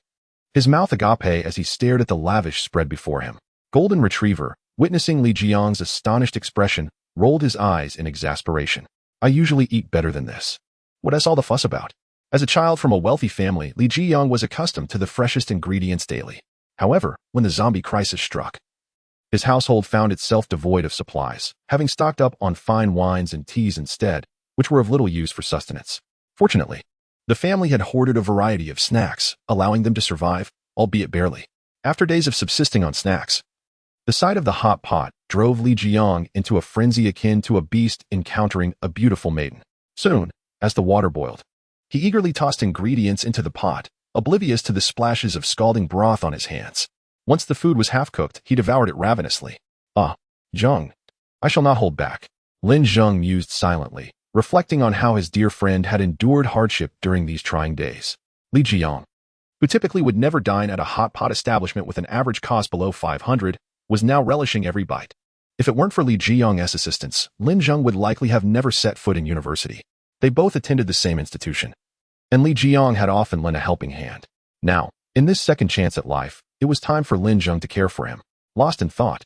his mouth agape as he stared at the lavish spread before him. Golden Retriever, witnessing Li Jiang's astonished expression, rolled his eyes in exasperation. I usually eat better than this. What's all the fuss about? As a child from a wealthy family, Li Jiang was accustomed to the freshest ingredients daily. However, when the zombie crisis struck, his household found itself devoid of supplies, having stocked up on fine wines and teas instead, which were of little use for sustenance. Fortunately, the family had hoarded a variety of snacks, allowing them to survive, albeit barely. After days of subsisting on snacks, the sight of the hot pot drove Li Jiang into a frenzy akin to a beast encountering a beautiful maiden. Soon, as the water boiled, he eagerly tossed ingredients into the pot, oblivious to the splashes of scalding broth on his hands. Once the food was half-cooked, he devoured it ravenously. Zheng, I shall not hold back. Lin Zheng mused silently, reflecting on how his dear friend had endured hardship during these trying days. Li Jiang, who typically would never dine at a hot pot establishment with an average cost below 500, was now relishing every bite. If it weren't for Li Jiang's assistance, Lin Zheng would likely have never set foot in university. They both attended the same institution, and Li Jiang had often lent a helping hand. Now, in this second chance at life, it was time for Lin Zheng to care for him. Lost in thought,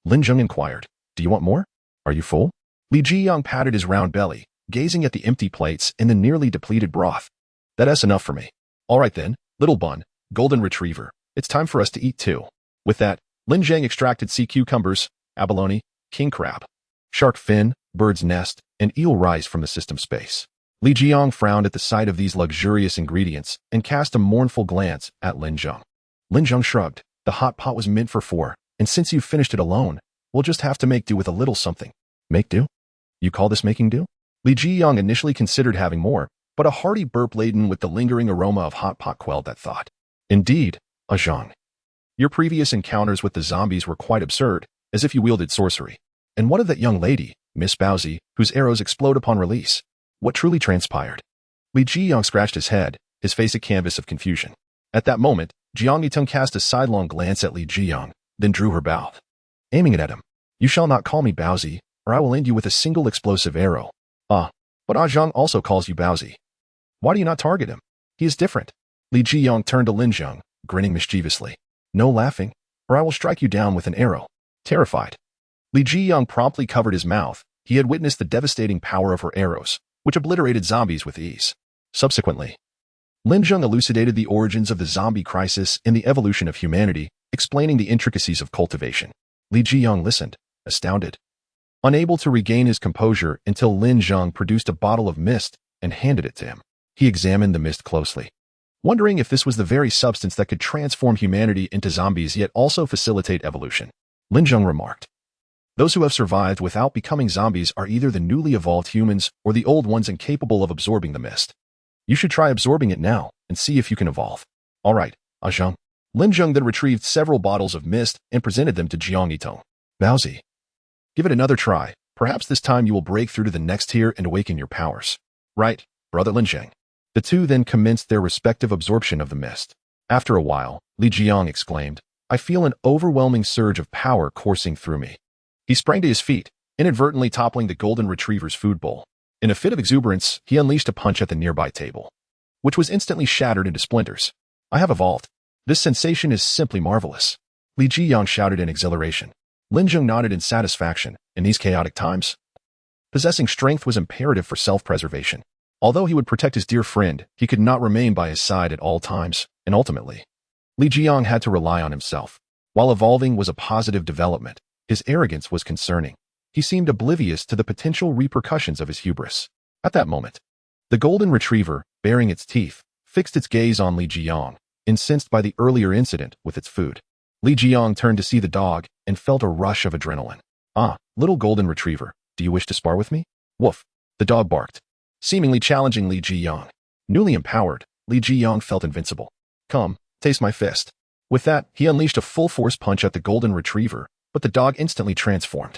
Lin Zheng inquired, Do you want more? Are you full? Li Jiang patted his round belly, gazing at the empty plates and the nearly depleted broth. That's enough for me. All right then, little bun, golden retriever, it's time for us to eat too. With that, Lin Zheng extracted sea cucumbers, abalone, king crab, shark fin, bird's nest, and eel rice from the system space. Li Jiang frowned at the sight of these luxurious ingredients and cast a mournful glance at Lin Zheng. Lin Zheng shrugged. The hot pot was meant for 4, and since you've finished it alone, we'll just have to make do with a little something. Make do? You call this making do? Li Jiang initially considered having more, but a hearty burp laden with the lingering aroma of hot pot quelled that thought. Indeed, Zheng. Your previous encounters with the zombies were quite absurd, as if you wielded sorcery. And what of that young lady, Miss Bowsy, whose arrows explode upon release? What truly transpired? Li Jiang scratched his head, his face a canvas of confusion. At that moment, Jiang Yitong cast a sidelong glance at Li Jiang, then drew her bow, aiming it at him. You shall not call me Bowsy, or I will end you with a single explosive arrow. But Zheng also calls you Bowsy. Why do you not target him? He is different. Li Jiang turned to Lin Zheng, grinning mischievously. No laughing, or I will strike you down with an arrow. Terrified, Li Jiang promptly covered his mouth. He had witnessed the devastating power of her arrows, which obliterated zombies with ease. Subsequently, Lin Zheng elucidated the origins of the zombie crisis and the evolution of humanity, explaining the intricacies of cultivation. Li Jiang listened, astounded, unable to regain his composure until Lin Zheng produced a bottle of mist and handed it to him. He examined the mist closely, wondering if this was the very substance that could transform humanity into zombies yet also facilitate evolution. Lin Zheng remarked, Those who have survived without becoming zombies are either the newly evolved humans or the old ones incapable of absorbing the mist. You should try absorbing it now and see if you can evolve. All right, Zheng. Lin Zheng then retrieved several bottles of mist and presented them to Jiang Yitong. Bowsy, give it another try. Perhaps this time you will break through to the next tier and awaken your powers. Right, brother Lin Zheng. The two then commenced their respective absorption of the mist. After a while, Li Jiang exclaimed, I feel an overwhelming surge of power coursing through me. He sprang to his feet, inadvertently toppling the golden retriever's food bowl. In a fit of exuberance, he unleashed a punch at the nearby table, which was instantly shattered into splinters. I have evolved. This sensation is simply marvelous. Li Jiang shouted in exhilaration. Lin Zheng nodded in satisfaction. In these chaotic times, possessing strength was imperative for self-preservation. Although he would protect his dear friend, he could not remain by his side at all times, and ultimately, Li Jiang had to rely on himself. While evolving was a positive development, his arrogance was concerning. He seemed oblivious to the potential repercussions of his hubris. At that moment, the golden retriever, baring its teeth, fixed its gaze on Li Jiang, incensed by the earlier incident with its food. Li Jiang turned to see the dog and felt a rush of adrenaline. Little golden retriever, do you wish to spar with me? Woof. The dog barked, seemingly challenging Li Jiang. Newly empowered, Li Jiang felt invincible. Come, taste my fist. With that, he unleashed a full-force punch at the golden retriever, but the dog instantly transformed,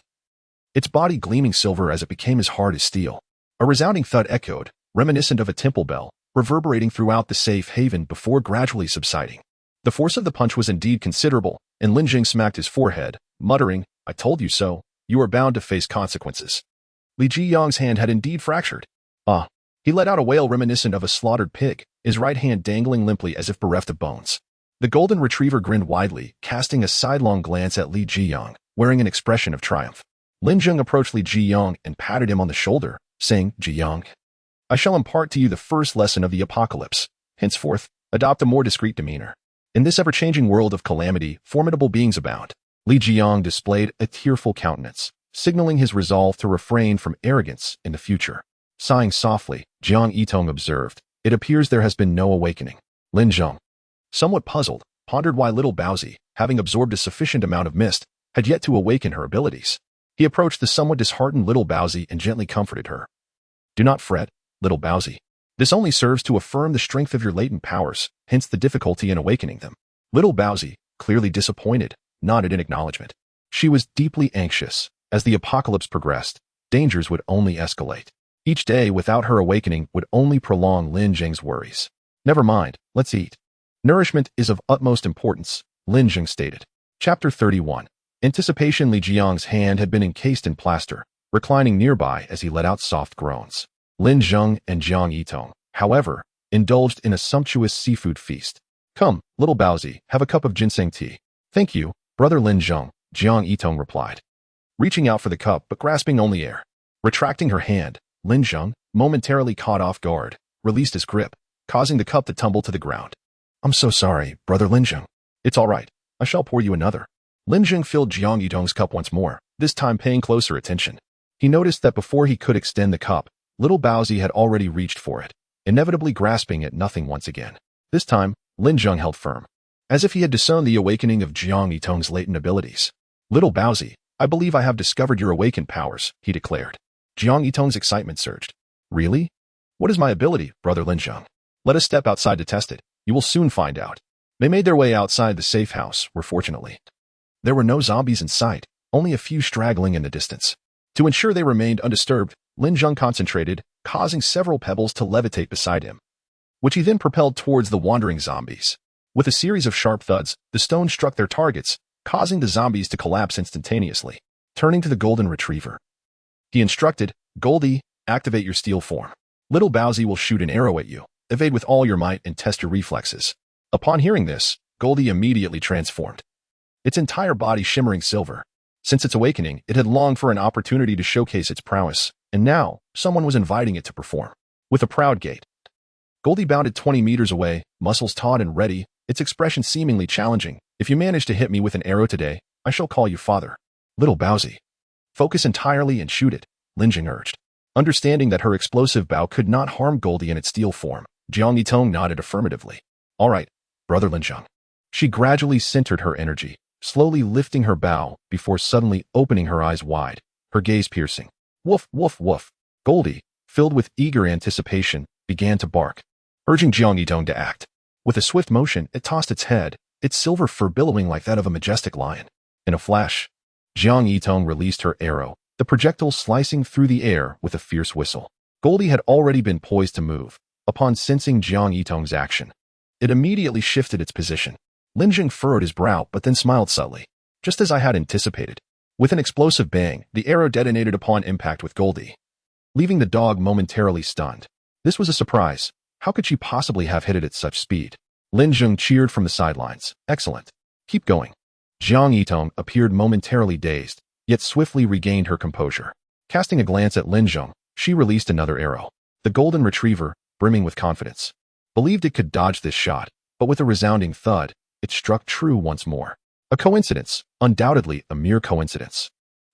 its body gleaming silver as it became as hard as steel. A resounding thud echoed, reminiscent of a temple bell, reverberating throughout the safe haven before gradually subsiding. The force of the punch was indeed considerable, and Lin Zheng smacked his forehead, muttering, "I told you so. You are bound to face consequences." Li Jiyang's hand had indeed fractured. Ah! He let out a wail reminiscent of a slaughtered pig, his right hand dangling limply as if bereft of bones. The golden retriever grinned widely, casting a sidelong glance at Li Jiyang, wearing an expression of triumph. Lin Zheng approached Li Jiyang and patted him on the shoulder, saying, "Jiyang, I shall impart to you the first lesson of the apocalypse. Henceforth, adopt a more discreet demeanor. In this ever-changing world of calamity, formidable beings abound." Li Jiyang displayed a tearful countenance, signaling his resolve to refrain from arrogance in the future. Sighing softly, Jiang Yitong observed, "It appears there has been no awakening." Lin Zheng, somewhat puzzled, pondered why little Baozi, having absorbed a sufficient amount of mist, had yet to awaken her abilities. He approached the somewhat disheartened little Baozi and gently comforted her. "Do not fret, little Baozi. This only serves to affirm the strength of your latent powers, hence the difficulty in awakening them." Little Baozi, clearly disappointed, nodded in acknowledgement. She was deeply anxious. As the apocalypse progressed, dangers would only escalate. Each day without her awakening would only prolong Lin Zheng's worries. "Never mind, let's eat. Nourishment is of utmost importance," Lin Zheng stated. Chapter 31. Anticipation. Li Jiang's hand had been encased in plaster, reclining nearby as he let out soft groans. Lin Zheng and Jiang Yitong, however, indulged in a sumptuous seafood feast. "Come, little Baozi, have a cup of ginseng tea." "Thank you, brother Lin Zheng," Jiang Yitong replied, reaching out for the cup but grasping only air. Retracting her hand, Lin Zheng, momentarily caught off guard, released his grip, causing the cup to tumble to the ground. "I'm so sorry, brother Lin Zheng." "It's all right. I shall pour you another." Lin Zheng filled Jiang Yitong's cup once more, this time paying closer attention. He noticed that before he could extend the cup, little Baozi had already reached for it, inevitably grasping at nothing once again. This time, Lin Zheng held firm, as if he had discerned the awakening of Jiang Yitong's latent abilities. "Little Baozi, I believe I have discovered your awakened powers," he declared. Jiang Yitong's excitement surged. "Really? What is my ability, brother Lin Zheng? Let us step outside to test it. You will soon find out." They made their way outside the safe house, where fortunately, there were no zombies in sight, only a few straggling in the distance. To ensure they remained undisturbed, Lin Zheng concentrated, causing several pebbles to levitate beside him, which he then propelled towards the wandering zombies. With a series of sharp thuds, the stones struck their targets, causing the zombies to collapse instantaneously. Turning to the golden retriever, he instructed, "Goldie, activate your steel form. Little Baozi will shoot an arrow at you. Evade with all your might and test your reflexes." Upon hearing this, Goldie immediately transformed, its entire body shimmering silver. Since its awakening, it had longed for an opportunity to showcase its prowess, and now, someone was inviting it to perform. With a proud gait, Goldie bounded 20 meters away, muscles taut and ready, its expression seemingly challenging. "If you manage to hit me with an arrow today, I shall call you father." "Little Baozi, focus entirely and shoot it," Lin Zheng urged. Understanding that her explosive bow could not harm Goldie in its steel form, Jiang Yitong nodded affirmatively. "All right, brother Lin Zheng." She gradually centered her energy, slowly lifting her bow before suddenly opening her eyes wide, her gaze piercing. "Woof, woof, woof." Goldie, filled with eager anticipation, began to bark, urging Jiang Yitong to act. With a swift motion, it tossed its head, its silver fur billowing like that of a majestic lion. In a flash, Jiang Yitong released her arrow, the projectile slicing through the air with a fierce whistle. Goldie had already been poised to move. Upon sensing Jiang Yitong's action, it immediately shifted its position. Lin Zheng furrowed his brow but then smiled subtly. "Just as I had anticipated." With an explosive bang, the arrow detonated upon impact with Goldie, leaving the dog momentarily stunned. This was a surprise. How could she possibly have hit it at such speed? Lin Zheng cheered from the sidelines. "Excellent. Keep going." Jiang Yitong appeared momentarily dazed, yet swiftly regained her composure. Casting a glance at Lin Zheng, she released another arrow. The golden retriever, brimming with confidence, believed it could dodge this shot, but with a resounding thud, it struck true once more. A coincidence, undoubtedly a mere coincidence.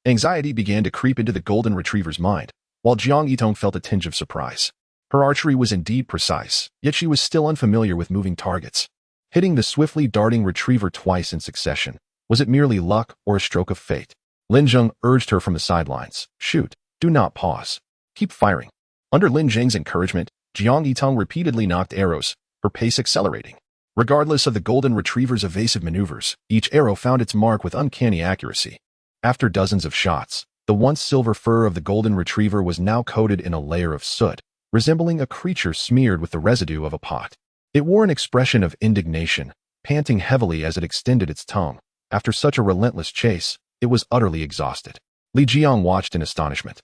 Anxiety began to creep into the golden retriever's mind, while Jiang Yitong felt a tinge of surprise. Her archery was indeed precise, yet she was still unfamiliar with moving targets. Hitting the swiftly darting retriever twice in succession, was it merely luck or a stroke of fate? Lin Zheng urged her from the sidelines. "Shoot, do not pause. Keep firing." Under Lin Zheng's encouragement, Jiang Yitong repeatedly knocked arrows, her pace accelerating. Regardless of the golden retriever's evasive maneuvers, each arrow found its mark with uncanny accuracy. After dozens of shots, the once silver fur of the golden retriever was now coated in a layer of soot, resembling a creature smeared with the residue of a pot. It wore an expression of indignation, panting heavily as it extended its tongue. After such a relentless chase, it was utterly exhausted. Li Zheng watched in astonishment,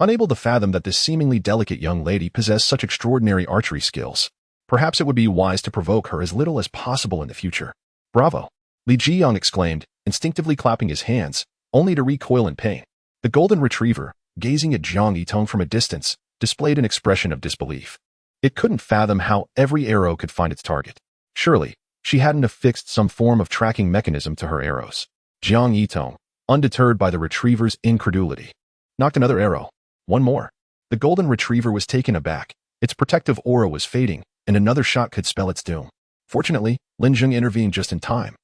unable to fathom that this seemingly delicate young lady possessed such extraordinary archery skills. Perhaps it would be wise to provoke her as little as possible in the future. Bravo! Li Zheng exclaimed, instinctively clapping his hands, only to recoil in pain. The golden retriever, gazing at Jiang Yitong from a distance, displayed an expression of disbelief. It couldn't fathom how every arrow could find its target. Surely, she hadn't affixed some form of tracking mechanism to her arrows. Jiang Yitong, undeterred by the retriever's incredulity, knocked another arrow. One more. The golden retriever was taken aback. Its protective aura was fading, and another shot could spell its doom. Fortunately, Lin Zheng intervened just in time,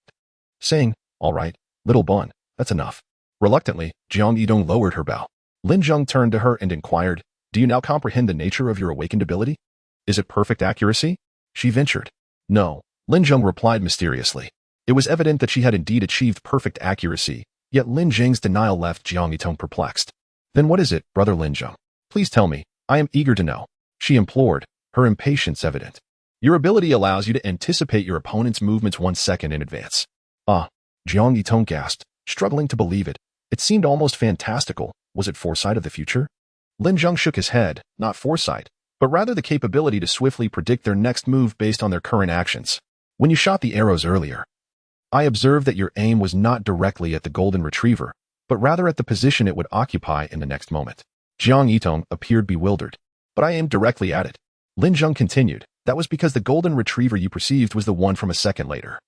saying, "All right, little bun, that's enough." Reluctantly, Jiang Yitong lowered her bow. Lin Zheng turned to her and inquired, "Do you now comprehend the nature of your awakened ability? Is it perfect accuracy?" She ventured. "No," Lin Zheng replied mysteriously. It was evident that she had indeed achieved perfect accuracy, yet Lin Zheng's denial left Jiang Yitong perplexed. "Then what is it, brother Lin Zheng? Please tell me, I am eager to know," she implored, her impatience evident. "Your ability allows you to anticipate your opponent's movements 1 second in advance." "Ah," Jiang Yitong gasped, struggling to believe it. It seemed almost fantastical. Was it foresight of the future? Lin Zheng shook his head, not foresight, but rather the capability to swiftly predict their next move based on their current actions. "When you shot the arrows earlier, I observed that your aim was not directly at the golden retriever, but rather at the position it would occupy in the next moment." Jiang Yitong appeared bewildered. "But I aimed directly at it," Lin Zheng continued. "That was because the golden retriever you perceived was the one from a second later.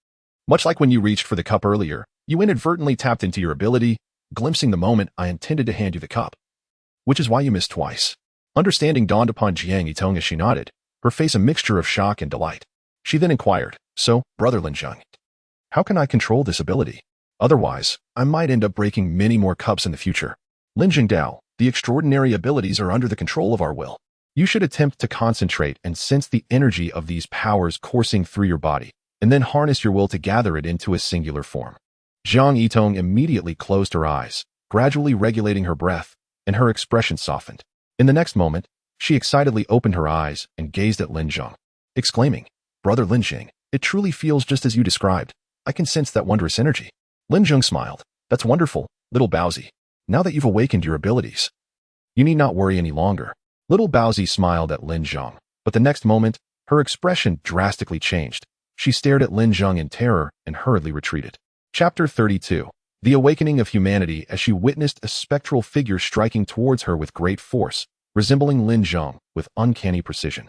Much like when you reached for the cup earlier, you inadvertently tapped into your ability, glimpsing the moment I intended to hand you the cup. Which is why you missed twice." Understanding dawned upon Jiang Yitong as she nodded, her face a mixture of shock and delight. She then inquired, "So, brother Lin Zheng, how can I control this ability? Otherwise, I might end up breaking many more cups in the future." "Lin Zheng Dao, the extraordinary abilities are under the control of our will. You should attempt to concentrate and sense the energy of these powers coursing through your body, and then harness your will to gather it into a singular form." Jiang Yitong immediately closed her eyes, gradually regulating her breath, and her expression softened. In the next moment, she excitedly opened her eyes and gazed at Lin Zheng, exclaiming, "Brother Lin Zheng, it truly feels just as you described. I can sense that wondrous energy." Lin Zheng smiled. "That's wonderful, little Baozi. Now that you've awakened your abilities, you need not worry any longer." Little Baozi smiled at Lin Zheng, but the next moment, her expression drastically changed. She stared at Lin Zheng in terror and hurriedly retreated. Chapter 32. The Awakening of Humanity. As she witnessed a spectral figure striking towards her with great force, resembling Lin Zheng with uncanny precision,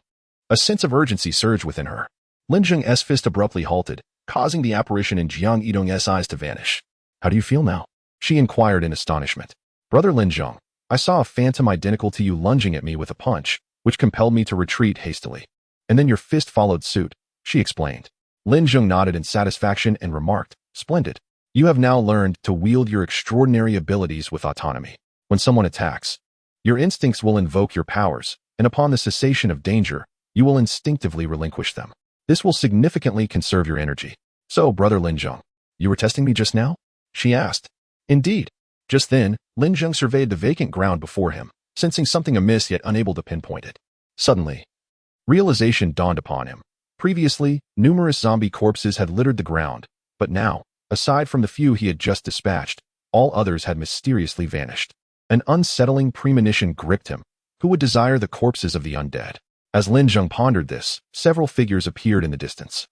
a sense of urgency surged within her. Lin Zheng's fist abruptly halted, causing the apparition in Jiang Yitong's eyes to vanish. "How do you feel now?" she inquired in astonishment. "Brother Lin Zheng, I saw a phantom identical to you lunging at me with a punch, which compelled me to retreat hastily. And then your fist followed suit," she explained. Lin Zheng nodded in satisfaction and remarked, "Splendid. You have now learned to wield your extraordinary abilities with autonomy. When someone attacks, your instincts will invoke your powers, and upon the cessation of danger, you will instinctively relinquish them. This will significantly conserve your energy." "So, brother Lin Zheng, you were testing me just now?" she asked. "Indeed." Just then, Lin Zheng surveyed the vacant ground before him, sensing something amiss yet unable to pinpoint it. Suddenly, realization dawned upon him. Previously, numerous zombie corpses had littered the ground, but now, aside from the few he had just dispatched, all others had mysteriously vanished. An unsettling premonition gripped him. Who would desire the corpses of the undead? As Lin Zheng pondered this, several figures appeared in the distance,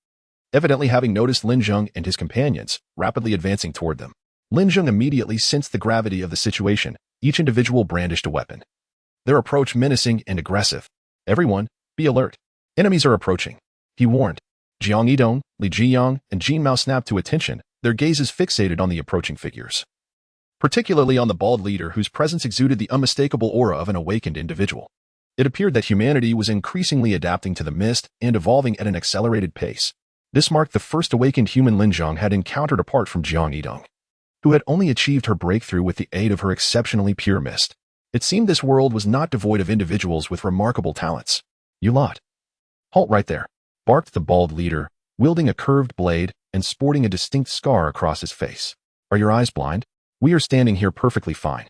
evidently having noticed Lin Zheng and his companions rapidly advancing toward them. Lin Zheng immediately sensed the gravity of the situation. Each individual brandished a weapon, their approach menacing and aggressive. "Everyone, be alert. Enemies are approaching," he warned. Jiang Yitong, Li Zheng, and Jin Mao snapped to attention, their gazes fixated on the approaching figures, particularly on the bald leader whose presence exuded the unmistakable aura of an awakened individual. It appeared that humanity was increasingly adapting to the mist and evolving at an accelerated pace. This marked the first awakened human Lin Zheng had encountered apart from Jiang Yitong, who had only achieved her breakthrough with the aid of her exceptionally pure mist. It seemed this world was not devoid of individuals with remarkable talents. "You lot. Halt right there," barked the bald leader, wielding a curved blade and sporting a distinct scar across his face. "Are your eyes blind? We are standing here perfectly fine,"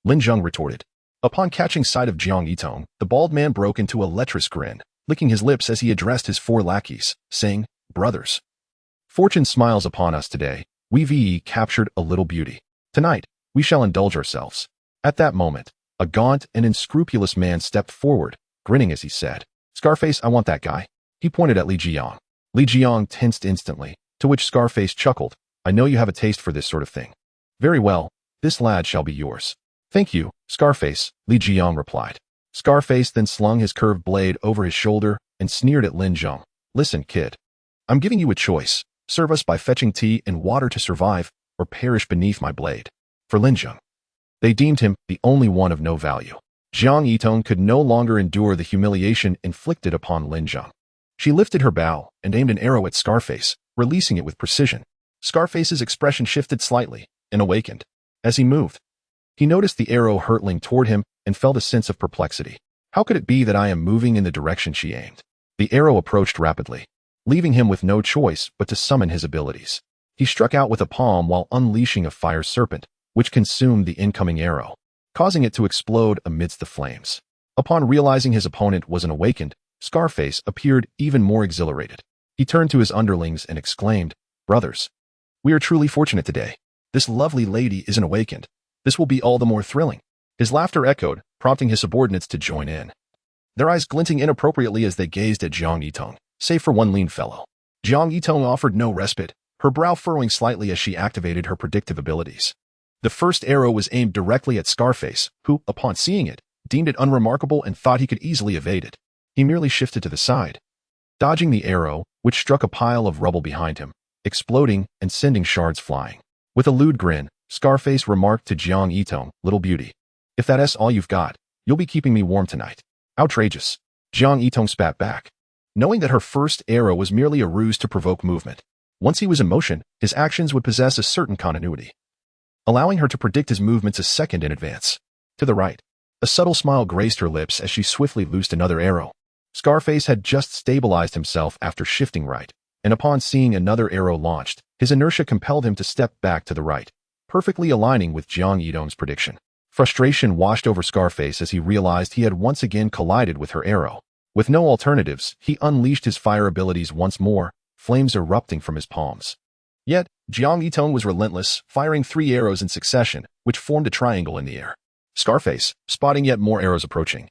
Lin Zheng retorted. Upon catching sight of Jiang Yitong, the bald man broke into a lecherous grin, licking his lips as he addressed his 4 lackeys, saying, "Brothers, fortune smiles upon us today. We've captured a little beauty. Tonight, we shall indulge ourselves." At that moment, a gaunt and unscrupulous man stepped forward, grinning as he said, "Scarface, I want that guy." He pointed at Li Jiang. Li Jiang tensed instantly, to which Scarface chuckled, "I know you have a taste for this sort of thing. Very well, this lad shall be yours." "Thank you, Scarface," Li Jiang replied. Scarface then slung his curved blade over his shoulder and sneered at Lin Zheng. "Listen, kid. I'm giving you a choice. Serve us by fetching tea and water to survive, or perish beneath my blade." For Lin Zheng, they deemed him the only one of no value. Jiang Yitong could no longer endure the humiliation inflicted upon Lin Zheng. She lifted her bow and aimed an arrow at Scarface, releasing it with precision. Scarface's expression shifted slightly and awakened. As he moved, he noticed the arrow hurtling toward him and felt a sense of perplexity. How could it be that I am moving in the direction she aimed? The arrow approached rapidly, leaving him with no choice but to summon his abilities. He struck out with a palm while unleashing a fire serpent, which consumed the incoming arrow, causing it to explode amidst the flames. Upon realizing his opponent was an awakened, Scarface appeared even more exhilarated. He turned to his underlings and exclaimed, "Brothers, we are truly fortunate today. This lovely lady isn't awakened. This will be all the more thrilling." His laughter echoed, prompting his subordinates to join in, their eyes glinting inappropriately as they gazed at Jiang Yitong, save for one lean fellow. Jiang Yitong offered no respite, her brow furrowing slightly as she activated her predictive abilities. The first arrow was aimed directly at Scarface, who, upon seeing it, deemed it unremarkable and thought he could easily evade it. He merely shifted to the side, dodging the arrow, which struck a pile of rubble behind him, exploding and sending shards flying. With a lewd grin, Scarface remarked to Jiang Yitong, "Little beauty, if that's all you've got, you'll be keeping me warm tonight." "Outrageous," Jiang Yitong spat back, knowing that her first arrow was merely a ruse to provoke movement. Once he was in motion, his actions would possess a certain continuity, allowing her to predict his movements a second in advance. To the right, a subtle smile graced her lips as she swiftly loosed another arrow. Scarface had just stabilized himself after shifting right, and upon seeing another arrow launched, his inertia compelled him to step back to the right, perfectly aligning with Jiang Yitong's prediction. Frustration washed over Scarface as he realized he had once again collided with her arrow. With no alternatives, he unleashed his fire abilities once more, flames erupting from his palms. Yet, Jiang Yitong was relentless, firing 3 arrows in succession, which formed a triangle in the air. Scarface, spotting yet more arrows approaching,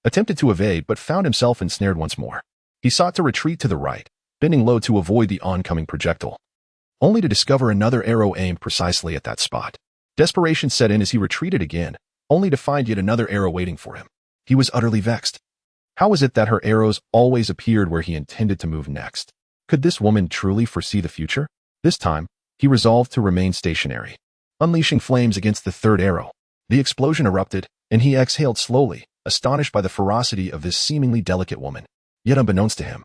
attempted to evade but found himself ensnared once more. He sought to retreat to the right, bending low to avoid the oncoming projectile, only to discover another arrow aimed precisely at that spot. Desperation set in as he retreated again, only to find yet another arrow waiting for him. He was utterly vexed. How was it that her arrows always appeared where he intended to move next? Could this woman truly foresee the future? This time, he resolved to remain stationary, unleashing flames against the third arrow. The explosion erupted, and he exhaled slowly, astonished by the ferocity of this seemingly delicate woman. Yet unbeknownst to him,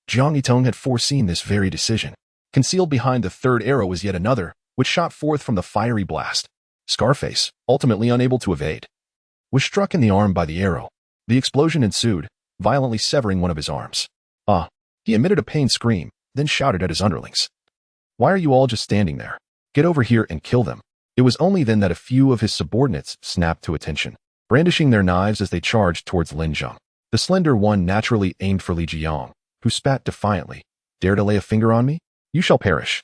Jiang Yitong had foreseen this very decision. Concealed behind the third arrow was yet another, which shot forth from the fiery blast. Scarface, ultimately unable to evade, was struck in the arm by the arrow. The explosion ensued, violently severing one of his arms. He emitted a pained scream, then shouted at his underlings, "Why are you all just standing there? Get over here and kill them." It was only then that a few of his subordinates snapped to attention, brandishing their knives as they charged towards Lin Zheng. The slender one naturally aimed for Li Jiang, who spat defiantly, "Dare to lay a finger on me? You shall perish."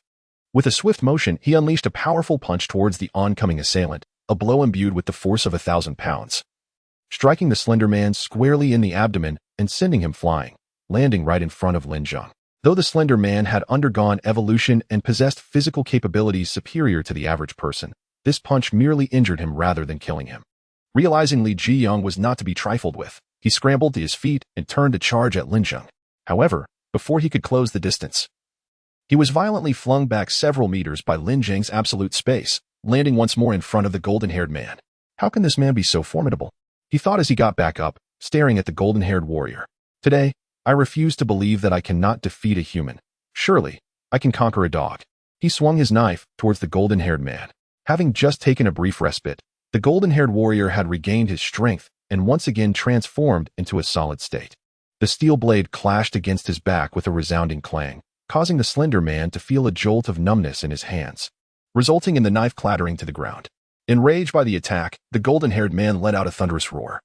With a swift motion, he unleashed a powerful punch towards the oncoming assailant, a blow imbued with the force of 1,000 pounds, striking the slender man squarely in the abdomen and sending him flying, landing right in front of Lin Zheng. Though the slender man had undergone evolution and possessed physical capabilities superior to the average person, this punch merely injured him rather than killing him. Realizing Li Jiang was not to be trifled with, he scrambled to his feet and turned to charge at Lin Zheng. However, before he could close the distance, he was violently flung back several meters by Lin Zheng's absolute space, landing once more in front of the golden-haired man. How can this man be so formidable? He thought as he got back up, staring at the golden-haired warrior. Today, I refuse to believe that I cannot defeat a human. Surely, I can conquer a dog. He swung his knife towards the golden-haired man. Having just taken a brief respite, the golden-haired warrior had regained his strength and once again transformed into a solid state. The steel blade clashed against his back with a resounding clang, causing the slender man to feel a jolt of numbness in his hands, resulting in the knife clattering to the ground. Enraged by the attack, the golden-haired man let out a thunderous roar,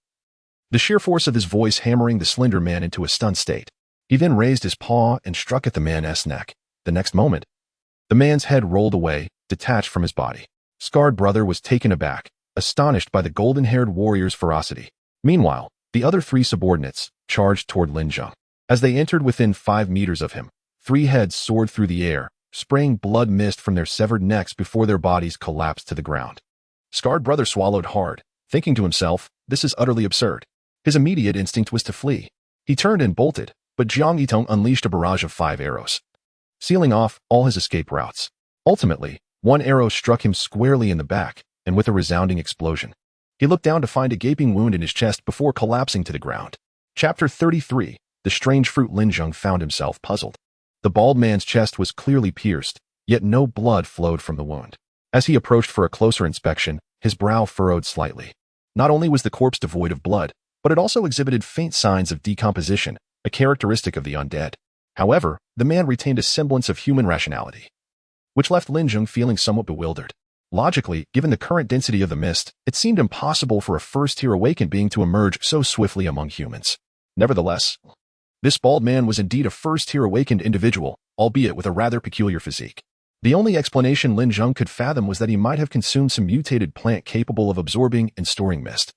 the sheer force of his voice hammering the slender man into a stunned state. He then raised his paw and struck at the man's neck. The next moment, the man's head rolled away, detached from his body. Scarred Brother was taken aback, astonished by the golden-haired warrior's ferocity. Meanwhile, the other three subordinates charged toward Lin Zheng. As they entered within 5 meters of him, 3 heads soared through the air, spraying blood mist from their severed necks before their bodies collapsed to the ground. Scarred Brother swallowed hard, thinking to himself, this is utterly absurd. His immediate instinct was to flee. He turned and bolted, but Jiang Yitong unleashed a barrage of 5 arrows, sealing off all his escape routes. Ultimately, one arrow struck him squarely in the back, and with a resounding explosion, he looked down to find a gaping wound in his chest before collapsing to the ground. Chapter 33. The strange fruit. Lin Zheng found himself puzzled. The bald man's chest was clearly pierced, yet no blood flowed from the wound. As he approached for a closer inspection, his brow furrowed slightly. Not only was the corpse devoid of blood, but it also exhibited faint signs of decomposition, a characteristic of the undead. However, the man retained a semblance of human rationality, which left Lin Zheng feeling somewhat bewildered. Logically, given the current density of the mist, it seemed impossible for a first-tier awakened being to emerge so swiftly among humans. Nevertheless, this bald man was indeed a first-tier awakened individual, albeit with a rather peculiar physique. The only explanation Lin Zheng could fathom was that he might have consumed some mutated plant capable of absorbing and storing mist,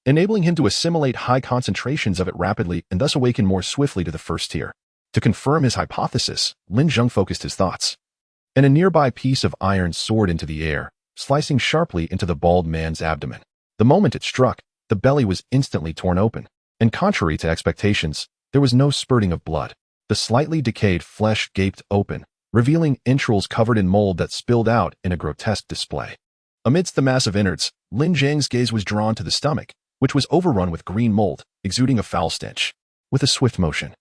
enabling him to assimilate high concentrations of it rapidly and thus awaken more swiftly to the first tier. To confirm his hypothesis, Lin Zheng focused his thoughts, and a nearby piece of iron soared into the air, slicing sharply into the bald man's abdomen. The moment it struck, the belly was instantly torn open, and contrary to expectations, there was no spurting of blood. The slightly decayed flesh gaped open, revealing entrails covered in mold that spilled out in a grotesque display. Amidst the mass of innards, Lin Zheng's gaze was drawn to the stomach, which was overrun with green mold, exuding a foul stench. With a swift motion,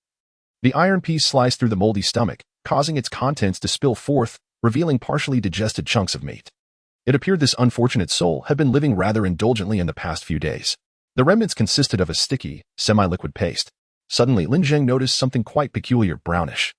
the iron piece sliced through the moldy stomach, causing its contents to spill forth, revealing partially digested chunks of meat. It appeared this unfortunate soul had been living rather indulgently in the past few days. The remnants consisted of a sticky, semi-liquid paste. Suddenly, Lin Zheng noticed something quite peculiar: brownish,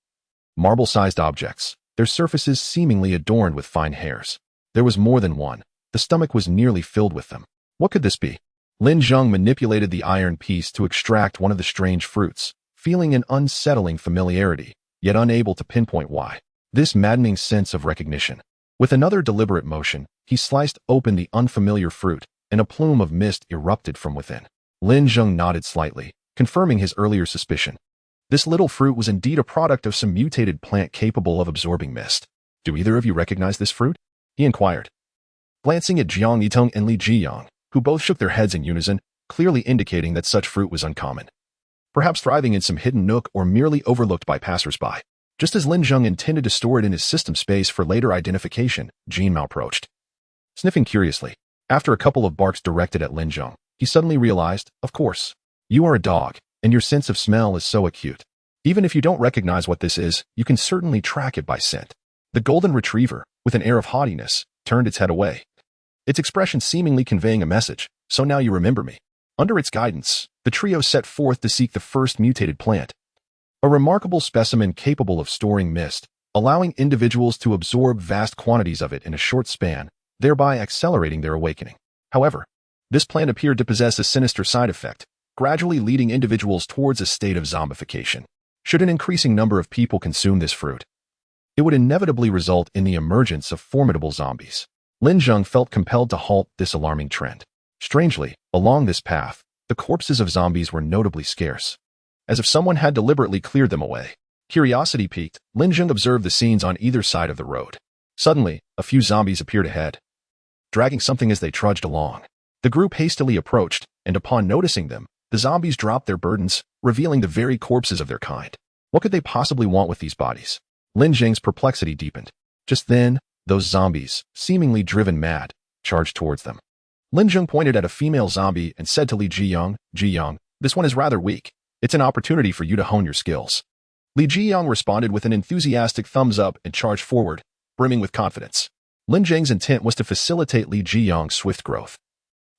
marble-sized objects, their surfaces seemingly adorned with fine hairs. There was more than one. The stomach was nearly filled with them. What could this be? Lin Zheng manipulated the iron piece to extract one of the strange fruits, feeling an unsettling familiarity, yet unable to pinpoint why. This maddening sense of recognition. With another deliberate motion, he sliced open the unfamiliar fruit, and a plume of mist erupted from within. Lin Zheng nodded slightly, confirming his earlier suspicion. This little fruit was indeed a product of some mutated plant capable of absorbing mist. Do either of you recognize this fruit? He inquired, glancing at Jiang Yitong and Li Zheng, who both shook their heads in unison, clearly indicating that such fruit was uncommon, perhaps thriving in some hidden nook or merely overlooked by passers-by. Just as Lin Zheng intended to store it in his system space for later identification, Jin Mao approached, sniffing curiously. After a couple of barks directed at Lin Zheng, he suddenly realized, of course, you are a dog, and your sense of smell is so acute. Even if you don't recognize what this is, you can certainly track it by scent. The golden retriever, with an air of haughtiness, turned its head away, its expression seemingly conveying a message. So now you remember me. Under its guidance, the trio set forth to seek the first mutated plant, a remarkable specimen capable of storing mist, allowing individuals to absorb vast quantities of it in a short span, thereby accelerating their awakening. However, this plant appeared to possess a sinister side effect, gradually leading individuals towards a state of zombification. Should an increasing number of people consume this fruit, it would inevitably result in the emergence of formidable zombies. Lin Zheng felt compelled to halt this alarming trend. Strangely, along this path, the corpses of zombies were notably scarce, as if someone had deliberately cleared them away. Curiosity piqued, Lin Zheng observed the scenes on either side of the road. Suddenly, a few zombies appeared ahead, dragging something as they trudged along. The group hastily approached, and upon noticing them, the zombies dropped their burdens, revealing the very corpses of their kind. What could they possibly want with these bodies? Lin Zheng's perplexity deepened. Just then, those zombies, seemingly driven mad, charged towards them. Lin Zheng pointed at a female zombie and said to Li Zheng, this one is rather weak. It's an opportunity for you to hone your skills. Li Zheng responded with an enthusiastic thumbs up and charged forward, brimming with confidence. Lin Zheng's intent was to facilitate Li Zheng's swift growth,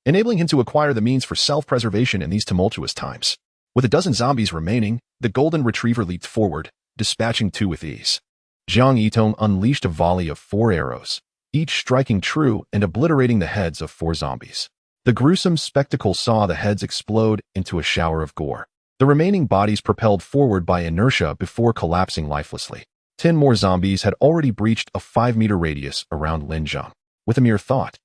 enabling him to acquire the means for self-preservation in these tumultuous times. With a dozen zombies remaining, the golden retriever leaped forward, dispatching 2 with ease. Jiang Yitong unleashed a volley of 4 arrows, each striking true and obliterating the heads of 4 zombies. The gruesome spectacle saw the heads explode into a shower of gore. The remaining bodies propelled forward by inertia before collapsing lifelessly. 10 more zombies had already breached a 5-meter radius around Lin Zheng. With a mere thought,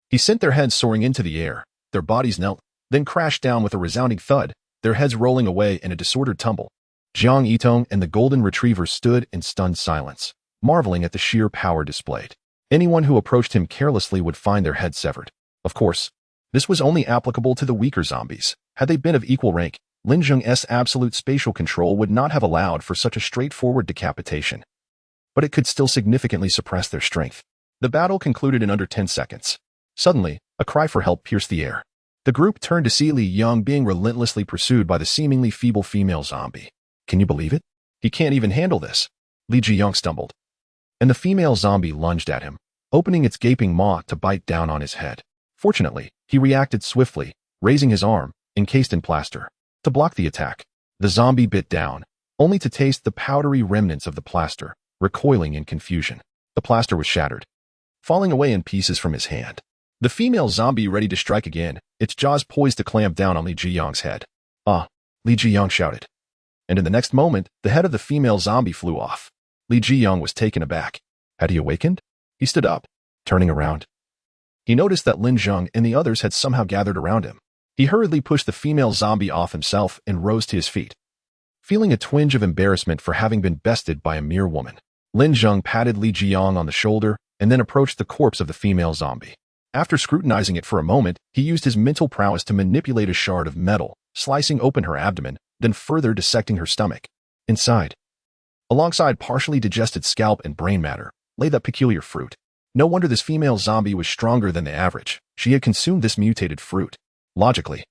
he sent their heads soaring into the air. Their bodies knelt, then crashed down with a resounding thud, their heads rolling away in a disordered tumble. Jiang Yitong and the golden retriever stood in stunned silence, marveling at the sheer power displayed. Anyone who approached him carelessly would find their head severed. Of course, this was only applicable to the weaker zombies. Had they been of equal rank, Lin Zheng's absolute spatial control would not have allowed for such a straightforward decapitation. But it could still significantly suppress their strength. The battle concluded in under 10 seconds. Suddenly, a cry for help pierced the air. The group turned to see Li Yang being relentlessly pursued by the seemingly feeble female zombie. Can you believe it? He can't even handle this. Li Zheng stumbled. And the female zombie lunged at him, opening its gaping maw to bite down on his head. Fortunately, he reacted swiftly, raising his arm, encased in plaster, to block the attack. The zombie bit down, only to taste the powdery remnants of the plaster, recoiling in confusion. The plaster was shattered, falling away in pieces from his hand. The female zombie ready to strike again, its jaws poised to clamp down on Li Zheng's head. "Ah!" Li Zheng shouted. And in the next moment, the head of the female zombie flew off. Li Zheng was taken aback. Had he awakened? He stood up, turning around. He noticed that Lin Zheng and the others had somehow gathered around him. He hurriedly pushed the female zombie off himself and rose to his feet, feeling a twinge of embarrassment for having been bested by a mere woman. Lin Zheng patted Li Zheng on the shoulder and then approached the corpse of the female zombie. After scrutinizing it for a moment, he used his mental prowess to manipulate a shard of metal, slicing open her abdomen, then further dissecting her stomach. Inside, alongside partially digested scalp and brain matter, lay that peculiar fruit. No wonder this female zombie was stronger than the average. She had consumed this mutated fruit. Logically,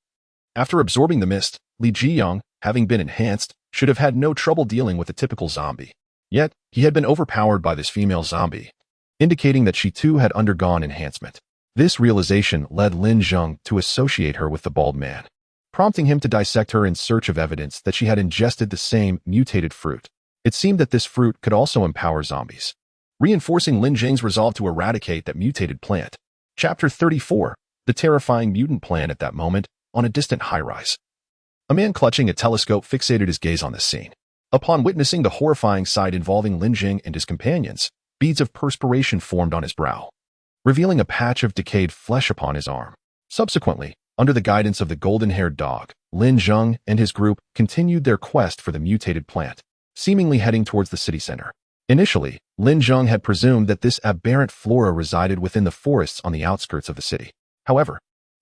after absorbing the mist, Li Zheng, having been enhanced, should have had no trouble dealing with a typical zombie. Yet, he had been overpowered by this female zombie, indicating that she too had undergone enhancement. This realization led Lin Zheng to associate her with the bald man, prompting him to dissect her in search of evidence that she had ingested the same mutated fruit. It seemed that this fruit could also empower zombies, reinforcing Lin Zheng's resolve to eradicate that mutated plant. Chapter 34, the terrifying mutant plant. At that moment, on a distant high-rise, a man clutching a telescope fixated his gaze on this scene. Upon witnessing the horrifying sight involving Lin Zheng and his companions, beads of perspiration formed on his brow, revealing a patch of decayed flesh upon his arm. Subsequently, under the guidance of the golden-haired dog, Lin Zheng and his group continued their quest for the mutated plant, seemingly heading towards the city center. Initially, Lin Zheng had presumed that this aberrant flora resided within the forests on the outskirts of the city. However,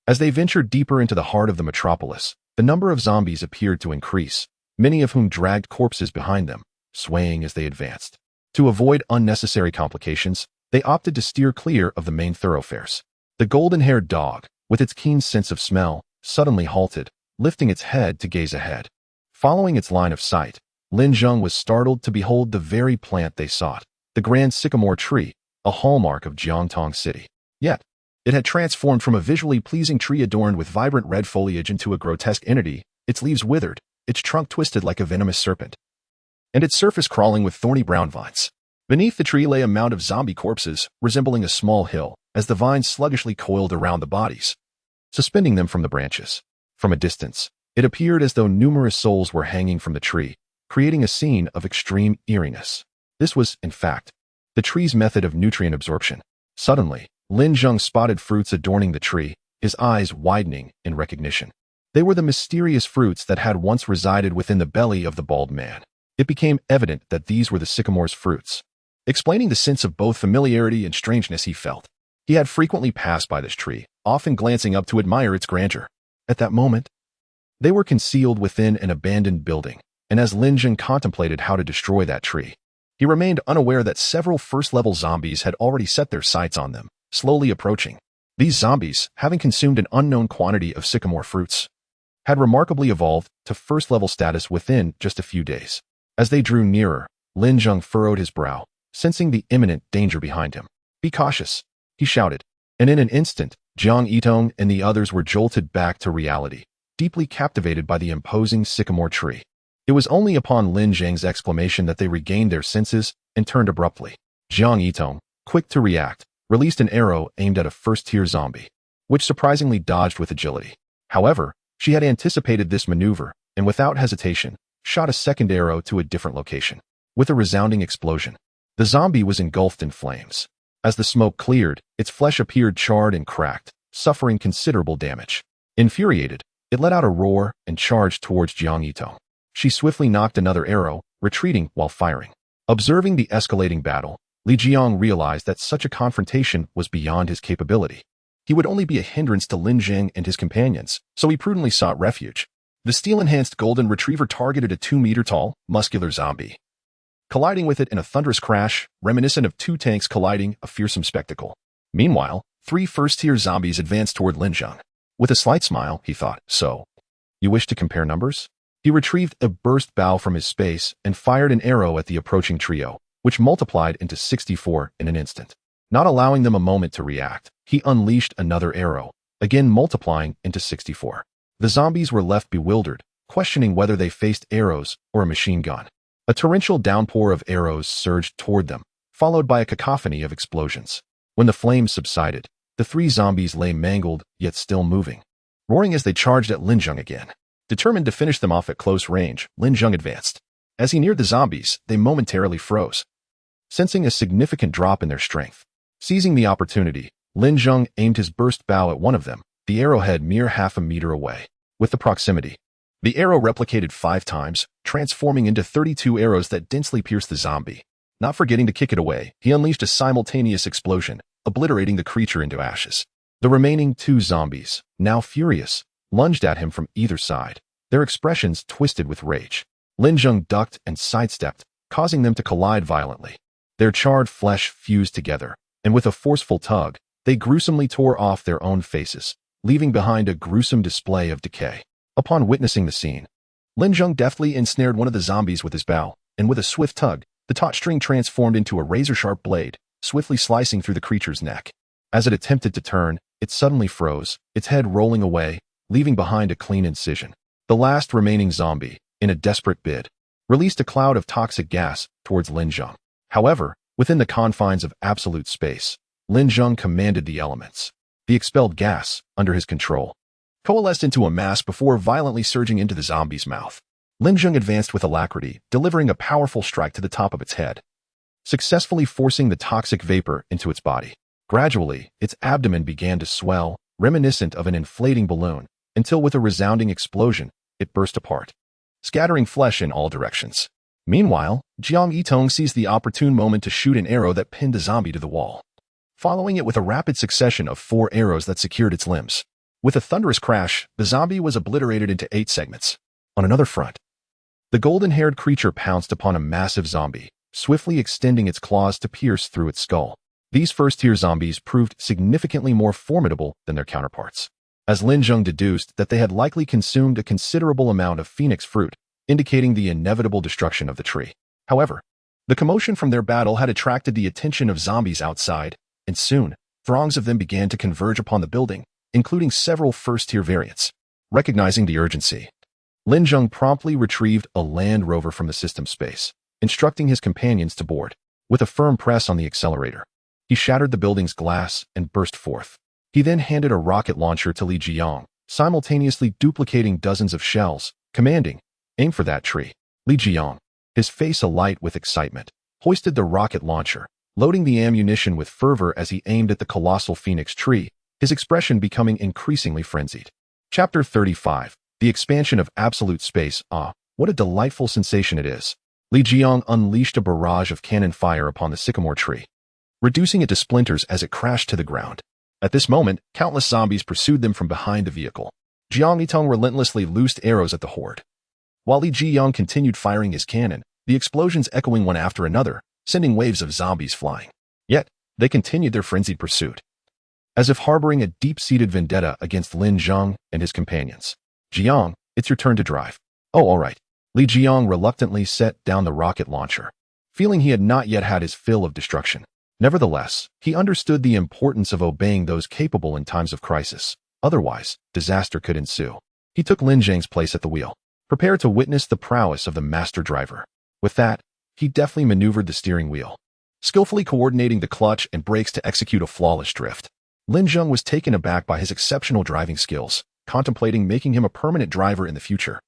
as they ventured deeper into the heart of the metropolis, the number of zombies appeared to increase, many of whom dragged corpses behind them, swaying as they advanced. To avoid unnecessary complications, they opted to steer clear of the main thoroughfares. The golden-haired dog, with its keen sense of smell, suddenly halted, lifting its head to gaze ahead. Following its line of sight, Lin Zheng was startled to behold the very plant they sought, the grand sycamore tree, a hallmark of Jiangtong City. Yet, it had transformed from a visually pleasing tree adorned with vibrant red foliage into a grotesque entity, its leaves withered, its trunk twisted like a venomous serpent, and its surface crawling with thorny brown vines. Beneath the tree lay a mound of zombie corpses, resembling a small hill, as the vines sluggishly coiled around the bodies, suspending them from the branches. From a distance, it appeared as though numerous souls were hanging from the tree, creating a scene of extreme eeriness. This was, in fact, the tree's method of nutrient absorption. Suddenly, Lin Zheng spotted fruits adorning the tree, his eyes widening in recognition. They were the mysterious fruits that had once resided within the belly of the bald man. It became evident that these were the sycamore's fruits, explaining the sense of both familiarity and strangeness he felt. He had frequently passed by this tree, often glancing up to admire its grandeur. At that moment, they were concealed within an abandoned building, and as Lin Zheng contemplated how to destroy that tree, he remained unaware that several first-level zombies had already set their sights on them, slowly approaching. These zombies, having consumed an unknown quantity of sycamore fruits, had remarkably evolved to first-level status within just a few days. As they drew nearer, Lin Zheng furrowed his brow, sensing the imminent danger behind him. "Be cautious," he shouted, and in an instant, Jiang Yitong and the others were jolted back to reality, deeply captivated by the imposing sycamore tree. It was only upon Lin Zheng's exclamation that they regained their senses and turned abruptly. Jiang Yitong, quick to react, released an arrow aimed at a first-tier zombie, which surprisingly dodged with agility. However, she had anticipated this maneuver and without hesitation, shot a second arrow to a different location. With a resounding explosion, the zombie was engulfed in flames. As the smoke cleared, its flesh appeared charred and cracked, suffering considerable damage. Infuriated, it let out a roar and charged towards Jiang Yitong. She swiftly knocked another arrow, retreating while firing. Observing the escalating battle, Li Jiang realized that such a confrontation was beyond his capability. He would only be a hindrance to Lin Zheng and his companions, so he prudently sought refuge. The steel-enhanced golden retriever targeted a 2-meter-tall, muscular zombie, colliding with it in a thunderous crash, reminiscent of two tanks colliding, a fearsome spectacle. Meanwhile, 3 first-tier zombies advanced toward Lin Zheng. With a slight smile, he thought, "So, you wish to compare numbers?" He retrieved a burst bow from his space and fired an arrow at the approaching trio, which multiplied into 64 in an instant. Not allowing them a moment to react, he unleashed another arrow, again multiplying into 64. The zombies were left bewildered, questioning whether they faced arrows or a machine gun. A torrential downpour of arrows surged toward them, followed by a cacophony of explosions. When the flames subsided, the 3 zombies lay mangled, yet still moving, roaring as they charged at Lin Zheng again. Determined to finish them off at close range, Lin Zheng advanced. As he neared the zombies, they momentarily froze, sensing a significant drop in their strength. Seizing the opportunity, Lin Zheng aimed his burst bow at one of them, the arrowhead mere half a meter away. With the proximity, the arrow replicated 5 times, transforming into 32 arrows that densely pierced the zombie. Not forgetting to kick it away, he unleashed a simultaneous explosion, obliterating the creature into ashes. The remaining 2 zombies, now furious, lunged at him from either side, their expressions twisted with rage. Lin Zheng ducked and sidestepped, causing them to collide violently. Their charred flesh fused together, and with a forceful tug, they gruesomely tore off their own faces, leaving behind a gruesome display of decay. Upon witnessing the scene, Lin Zheng deftly ensnared one of the zombies with his bow, and with a swift tug, the taut string transformed into a razor-sharp blade, swiftly slicing through the creature's neck. As it attempted to turn, it suddenly froze, its head rolling away, leaving behind a clean incision. The last remaining zombie, in a desperate bid, released a cloud of toxic gas towards Lin Zheng. However, within the confines of absolute space, Lin Zheng commanded the elements. The expelled gas, under his control, coalesced into a mass before violently surging into the zombie's mouth. Lin Zheng advanced with alacrity, delivering a powerful strike to the top of its head, successfully forcing the toxic vapor into its body. Gradually, its abdomen began to swell, reminiscent of an inflating balloon, until with a resounding explosion, it burst apart, scattering flesh in all directions. Meanwhile, Jiang Yitong seized the opportune moment to shoot an arrow that pinned the zombie to the wall, following it with a rapid succession of 4 arrows that secured its limbs. With a thunderous crash, the zombie was obliterated into 8 segments. On another front, the golden-haired creature pounced upon a massive zombie, swiftly extending its claws to pierce through its skull. These first-tier zombies proved significantly more formidable than their counterparts, as Lin Zheng deduced that they had likely consumed a considerable amount of phoenix fruit, indicating the inevitable destruction of the tree. However, the commotion from their battle had attracted the attention of zombies outside, and soon, throngs of them began to converge upon the building, including several first-tier variants. Recognizing the urgency, Lin Zheng promptly retrieved a Land Rover from the system space, instructing his companions to board. With a firm press on the accelerator, he shattered the building's glass and burst forth. He then handed a rocket launcher to Li Jiang, simultaneously duplicating dozens of shells, commanding, "Aim for that tree." Li Jiang, his face alight with excitement, hoisted the rocket launcher, loading the ammunition with fervor as he aimed at the colossal phoenix tree, his expression becoming increasingly frenzied. Chapter 35. The Expansion of Absolute Space. Ah, what a delightful sensation it is. Li Jiang unleashed a barrage of cannon fire upon the sycamore tree, reducing it to splinters as it crashed to the ground. At this moment, countless zombies pursued them from behind the vehicle. Jiang Yitong relentlessly loosed arrows at the horde, while Li Jiang continued firing his cannon, the explosions echoing one after another, sending waves of zombies flying. Yet, they continued their frenzied pursuit, as if harboring a deep-seated vendetta against Lin Zheng and his companions. "Jiang, it's your turn to drive." "Oh, all right." Li Jiang reluctantly set down the rocket launcher, feeling he had not yet had his fill of destruction. Nevertheless, he understood the importance of obeying those capable in times of crisis. Otherwise, disaster could ensue. He took Lin Zheng's place at the wheel. Prepare to witness the prowess of the master driver. With that, he deftly maneuvered the steering wheel, skillfully coordinating the clutch and brakes to execute a flawless drift. Lin Zheng was taken aback by his exceptional driving skills, contemplating making him a permanent driver in the future.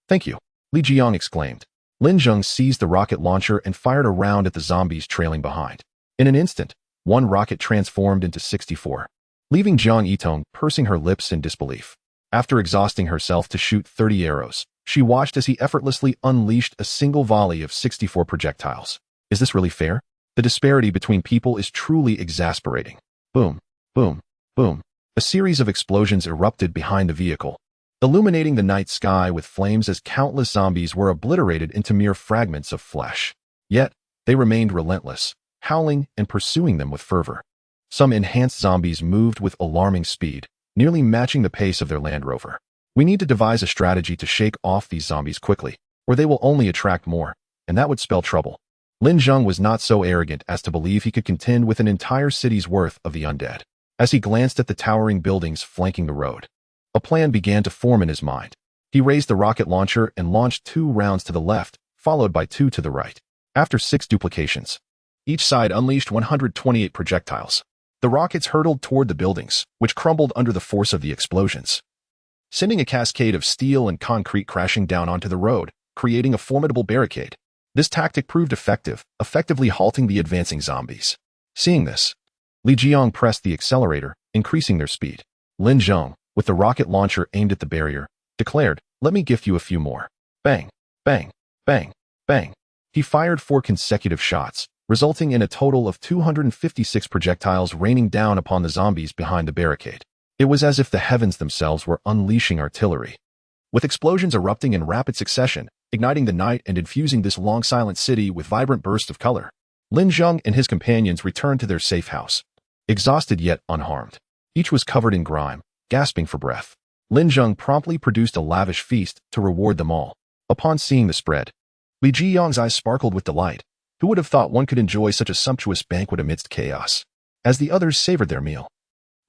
"Thank you," Li Jiang exclaimed. Lin Zheng seized the rocket launcher and fired a round at the zombies trailing behind. In an instant, one rocket transformed into 64, leaving Jiang Yitong pursing her lips in disbelief. After exhausting herself to shoot 30 arrows, she watched as he effortlessly unleashed a single volley of 64 projectiles. Is this really fair? The disparity between people is truly exasperating. Boom, boom, boom. A series of explosions erupted behind the vehicle, illuminating the night sky with flames as countless zombies were obliterated into mere fragments of flesh. Yet, they remained relentless, howling and pursuing them with fervor. Some enhanced zombies moved with alarming speed, nearly matching the pace of their Land Rover. We need to devise a strategy to shake off these zombies quickly, or they will only attract more, and that would spell trouble. Lin Zheng was not so arrogant as to believe he could contend with an entire city's worth of the undead. As he glanced at the towering buildings flanking the road, a plan began to form in his mind. He raised the rocket launcher and launched 2 rounds to the left, followed by 2 to the right. After 6 duplications, each side unleashed 128 projectiles. The rockets hurtled toward the buildings, which crumbled under the force of the explosions, sending a cascade of steel and concrete crashing down onto the road, creating a formidable barricade. This tactic proved effectively halting the advancing zombies. Seeing this, Li Jiang pressed the accelerator, increasing their speed. Lin Zheng, with the rocket launcher aimed at the barrier, declared, "Let me gift you a few more." Bang, bang, bang, bang. He fired 4 consecutive shots, resulting in a total of 256 projectiles raining down upon the zombies behind the barricade. It was as if the heavens themselves were unleashing artillery, with explosions erupting in rapid succession, igniting the night and infusing this long silent city with vibrant bursts of color. Lin Zheng and his companions returned to their safe house, exhausted yet unharmed. Each was covered in grime, gasping for breath. Lin Zheng promptly produced a lavish feast to reward them all. Upon seeing the spread, Li Jiang's eyes sparkled with delight. Who would have thought one could enjoy such a sumptuous banquet amidst chaos? As the others savored their meal,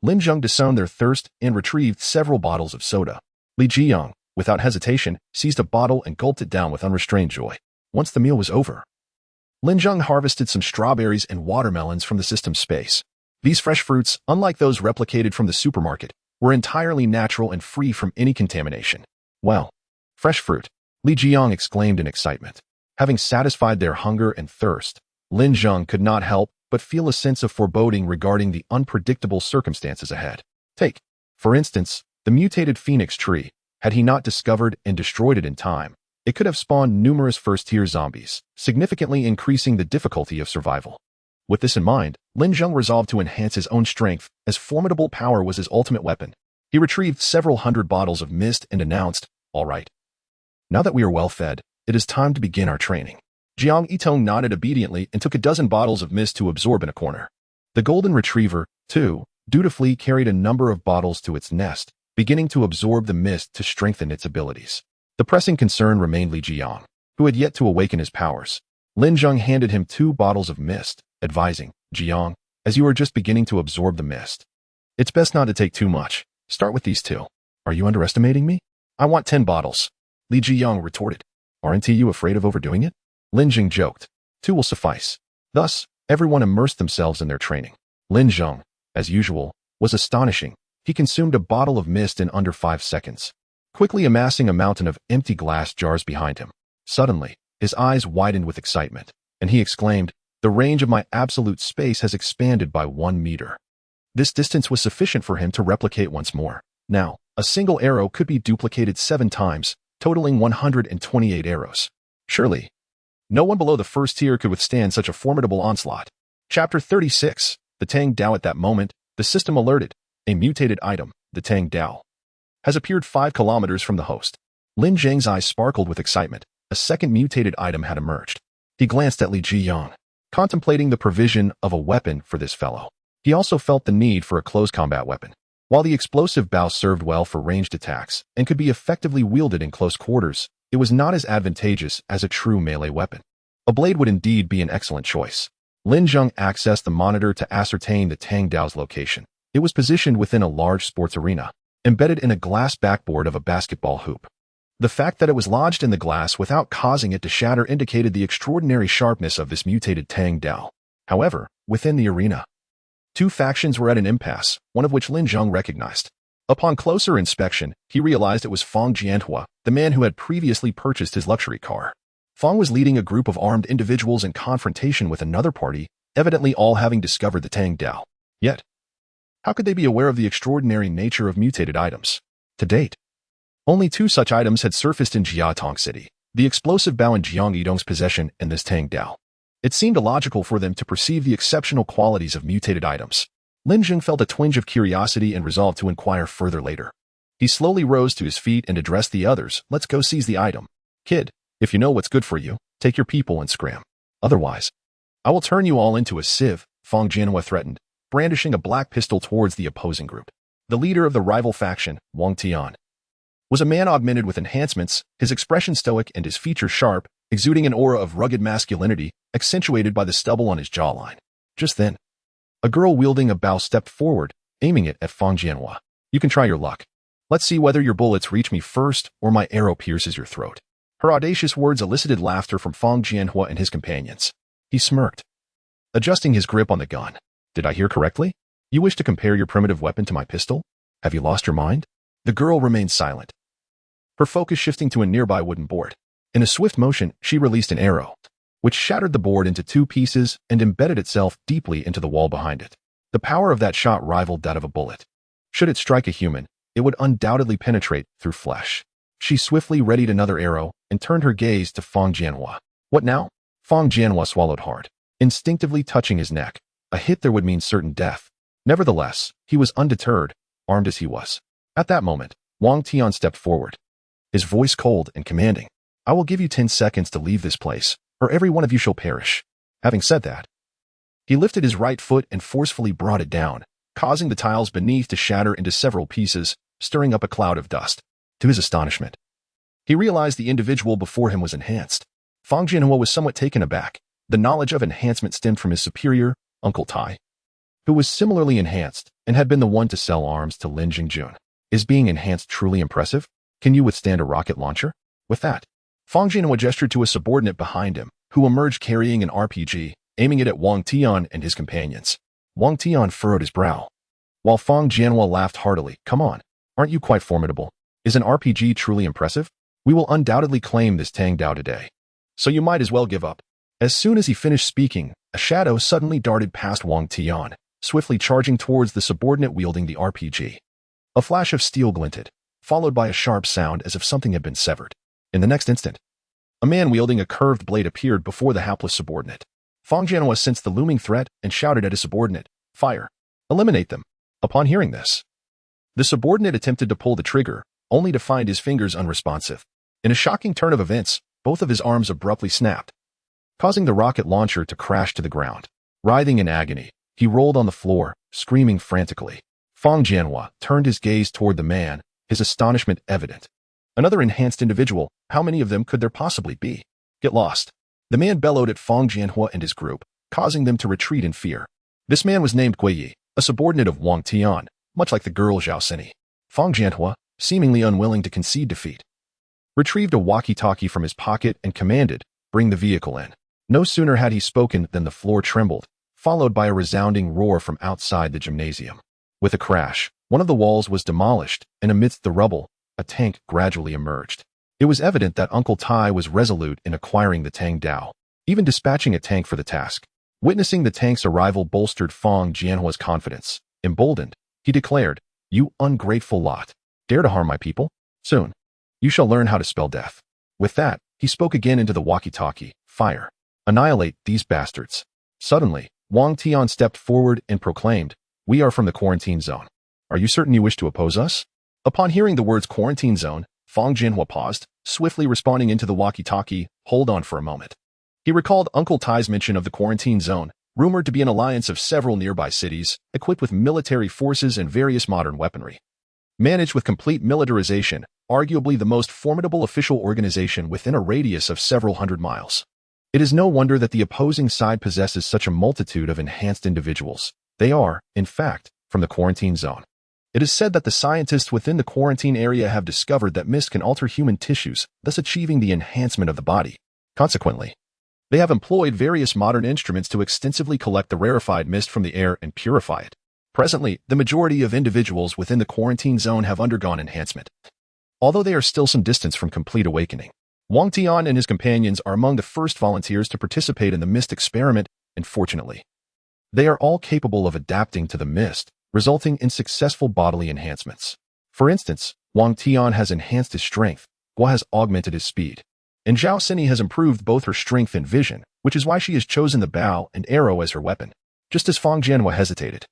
Lin Zheng disowned their thirst and retrieved several bottles of soda. Li Jiang, without hesitation, seized a bottle and gulped it down with unrestrained joy. Once the meal was over, Lin Zheng harvested some strawberries and watermelons from the system's space. These fresh fruits, unlike those replicated from the supermarket, were entirely natural and free from any contamination. "Well, fresh fruit," Li Jiang exclaimed in excitement. Having satisfied their hunger and thirst, Lin Zheng could not help but feel a sense of foreboding regarding the unpredictable circumstances ahead. Take, for instance, the mutated phoenix tree. Had he not discovered and destroyed it in time, it could have spawned numerous first-tier zombies, significantly increasing the difficulty of survival. With this in mind, Lin Zheng resolved to enhance his own strength, as formidable power was his ultimate weapon. He retrieved several hundred bottles of mist and announced, "All right. Now that we are well fed, it is time to begin our training." Jiang Yitong nodded obediently and took a dozen bottles of mist to absorb in a corner. The golden retriever, too, dutifully carried a number of bottles to its nest, beginning to absorb the mist to strengthen its abilities. The pressing concern remained Li Jiang, who had yet to awaken his powers. Lin Zheng handed him 2 bottles of mist, advising, "Jiang, as you are just beginning to absorb the mist, it's best not to take too much. Start with these 2. Are you underestimating me? I want 10 bottles. Li Jiang retorted. "Aren't you afraid of overdoing it?" Lin Zheng joked. 2 will suffice. Thus, everyone immersed themselves in their training. Lin Zheng, as usual, was astonishing. He consumed a bottle of mist in under 5 seconds, quickly amassing a mountain of empty glass jars behind him. Suddenly, his eyes widened with excitement, and he exclaimed, "The range of my absolute space has expanded by 1 meter." This distance was sufficient for him to replicate once more. Now, a single arrow could be duplicated 7 times, totaling 128 arrows. Surely, no one below the first tier could withstand such a formidable onslaught. Chapter 36. The Tang Dao. At that moment, the system alerted. A mutated item, the Tang Dao, has appeared 5 kilometers from the host. Lin Zheng's eyes sparkled with excitement. A second mutated item had emerged. He glanced at Li Jiang, contemplating the provision of a weapon for this fellow. He also felt the need for a close combat weapon. While the explosive bow served well for ranged attacks and could be effectively wielded in close quarters, it was not as advantageous as a true melee weapon. A blade would indeed be an excellent choice. Lin Zheng accessed the monitor to ascertain the Tang Dao's location. It was positioned within a large sports arena, embedded in a glass backboard of a basketball hoop. The fact that it was lodged in the glass without causing it to shatter indicated the extraordinary sharpness of this mutated Tang Dao. However, within the arena, two factions were at an impasse, one of which Lin Zheng recognized. Upon closer inspection, he realized it was Fang Jianhua, the man who had previously purchased his luxury car. Fang was leading a group of armed individuals in confrontation with another party, evidently all having discovered the Tang Dao. Yet, how could they be aware of the extraordinary nature of mutated items? To date, only two such items had surfaced in Jiatong City, the explosive Bao in Jiang Yidong's possession and this Tang Dao. It seemed illogical for them to perceive the exceptional qualities of mutated items. Lin Zheng felt a twinge of curiosity and resolved to inquire further later. He slowly rose to his feet and addressed the others. Let's go seize the item. Kid, if you know what's good for you, take your people and scram. Otherwise, I will turn you all into a sieve, Fang Jianhua threatened, brandishing a black pistol towards the opposing group. The leader of the rival faction, Wang Tian, was a man augmented with enhancements, his expression stoic and his features sharp, exuding an aura of rugged masculinity, accentuated by the stubble on his jawline. Just then, a girl wielding a bow stepped forward, aiming it at Fang Jianhua. You can try your luck. Let's see whether your bullets reach me first or my arrow pierces your throat. Her audacious words elicited laughter from Fang Jianhua and his companions. He smirked, adjusting his grip on the gun. Did I hear correctly? You wish to compare your primitive weapon to my pistol? Have you lost your mind? The girl remained silent, her focus shifting to a nearby wooden board. In a swift motion, she released an arrow, which shattered the board into two pieces and embedded itself deeply into the wall behind it. The power of that shot rivaled that of a bullet. Should it strike a human, it would undoubtedly penetrate through flesh. She swiftly readied another arrow and turned her gaze to Fang Jianhua. What now? Fang Jianhua swallowed hard, instinctively touching his neck. A hit there would mean certain death. Nevertheless, he was undeterred, armed as he was. At that moment, Wang Tian stepped forward, his voice cold and commanding. I will give you 10 seconds to leave this place, or every one of you shall perish. Having said that, he lifted his right foot and forcefully brought it down, causing the tiles beneath to shatter into several pieces, stirring up a cloud of dust. To his astonishment, he realized the individual before him was enhanced. Fang Jianhua was somewhat taken aback. The knowledge of enhancement stemmed from his superior, Uncle Tai, who was similarly enhanced and had been the one to sell arms to Lin Zheng. Is being enhanced truly impressive? Can you withstand a rocket launcher? With that, Fang Jianhua gestured to a subordinate behind him, who emerged carrying an RPG, aiming it at Wang Tian and his companions. Wang Tian furrowed his brow, while Fang Jianhua laughed heartily. Come on, aren't you quite formidable? Is an RPG truly impressive? We will undoubtedly claim this Tang Dao today. So you might as well give up. As soon as he finished speaking, a shadow suddenly darted past Wang Tian, swiftly charging towards the subordinate wielding the RPG. A flash of steel glinted, followed by a sharp sound as if something had been severed. In the next instant, a man wielding a curved blade appeared before the hapless subordinate. Fang Jianhua sensed the looming threat and shouted at his subordinate, "Fire! Eliminate them!" Upon hearing this, the subordinate attempted to pull the trigger, only to find his fingers unresponsive. In a shocking turn of events, both of his arms abruptly snapped, causing the rocket launcher to crash to the ground. Writhing in agony, he rolled on the floor, screaming frantically. Fang Jianhua turned his gaze toward the man, his astonishment evident. Another enhanced individual, how many of them could there possibly be? Get lost. The man bellowed at Fang Jianhua and his group, causing them to retreat in fear. This man was named Guiyi, a subordinate of Wang Tian, much like the girl Zhao Sini. Fang Jianhua, seemingly unwilling to concede defeat, retrieved a walkie-talkie from his pocket and commanded, "Bring the vehicle in." No sooner had he spoken than the floor trembled, followed by a resounding roar from outside the gymnasium. With a crash, one of the walls was demolished, and amidst the rubble, a tank gradually emerged. It was evident that Uncle Tai was resolute in acquiring the Tang Dao, even dispatching a tank for the task. Witnessing the tank's arrival bolstered Fang Jianhua's confidence. Emboldened, he declared, "You ungrateful lot. Dare to harm my people? Soon, you shall learn how to spell death." With that, he spoke again into the walkie-talkie. "Fire. Annihilate these bastards." Suddenly, Wang Tian stepped forward and proclaimed, "We are from the quarantine zone. Are you certain you wish to oppose us?" Upon hearing the words quarantine zone, Fang Jianhua paused, swiftly responding into the walkie-talkie, "Hold on for a moment." He recalled Uncle Tai's mention of the quarantine zone, rumored to be an alliance of several nearby cities, equipped with military forces and various modern weaponry. Managed with complete militarization, arguably the most formidable official organization within a radius of several hundred miles. It is no wonder that the opposing side possesses such a multitude of enhanced individuals. They are, in fact, from the quarantine zone. It is said that the scientists within the quarantine area have discovered that mist can alter human tissues, thus achieving the enhancement of the body. Consequently, they have employed various modern instruments to extensively collect the rarefied mist from the air and purify it. Presently, the majority of individuals within the quarantine zone have undergone enhancement, although they are still some distance from complete awakening. Wang Tian and his companions are among the first volunteers to participate in the mist experiment, and fortunately, they are all capable of adapting to the mist, resulting in successful bodily enhancements. For instance, Wang Tian has enhanced his strength, Gua has augmented his speed, and Zhao Sini has improved both her strength and vision, which is why she has chosen the bow and arrow as her weapon. Just as Fang Jianhua hesitated,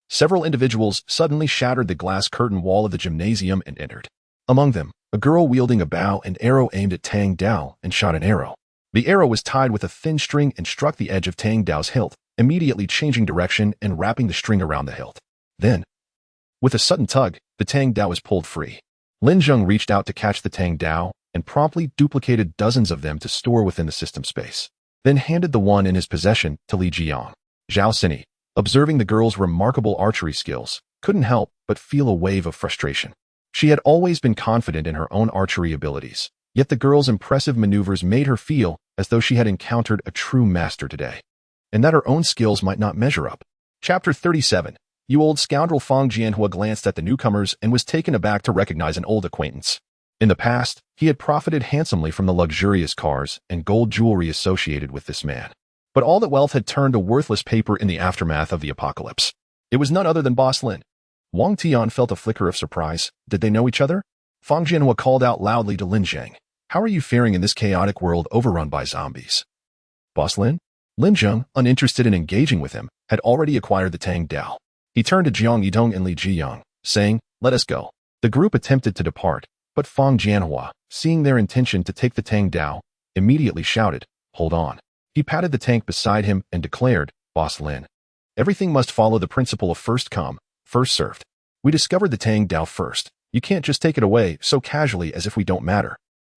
several individuals suddenly shattered the glass curtain wall of the gymnasium and entered. Among them, a girl wielding a bow and arrow aimed at Tang Dao and shot an arrow. The arrow was tied with a thin string and struck the edge of Tang Dao's hilt, immediately changing direction and wrapping the string around the hilt. Then, with a sudden tug, the Tang Dao was pulled free. Lin Zheng reached out to catch the Tang Dao and promptly duplicated dozens of them to store within the system space, then handed the one in his possession to Li Jiang. Zhao Sini, observing the girl's remarkable archery skills, couldn't help but feel a wave of frustration. She had always been confident in her own archery abilities, yet the girl's impressive maneuvers made her feel as though she had encountered a true master today, and that her own skills might not measure up. Chapter 37. You old scoundrel. Fang Jianhua glanced at the newcomers and was taken aback to recognize an old acquaintance. In the past, he had profited handsomely from the luxurious cars and gold jewelry associated with this man. But all that wealth had turned to worthless paper in the aftermath of the apocalypse. It was none other than Boss Lin. Wang Tian felt a flicker of surprise. Did they know each other? Fang Jianhua called out loudly to Lin Zheng. How are you faring in this chaotic world overrun by zombies? Boss Lin? Lin Zheng, uninterested in engaging with him, had already acquired the Tang Dao. He turned to Jiang Yidong and Li Jiyang, saying, "Let us go." The group attempted to depart, but Fang Jianhua, seeing their intention to take the Tang Dao, immediately shouted, "Hold on." He patted the tank beside him and declared, "Boss Lin, everything must follow the principle of first come, first served. We discovered the Tang Dao first. You can't just take it away so casually as if we don't matter."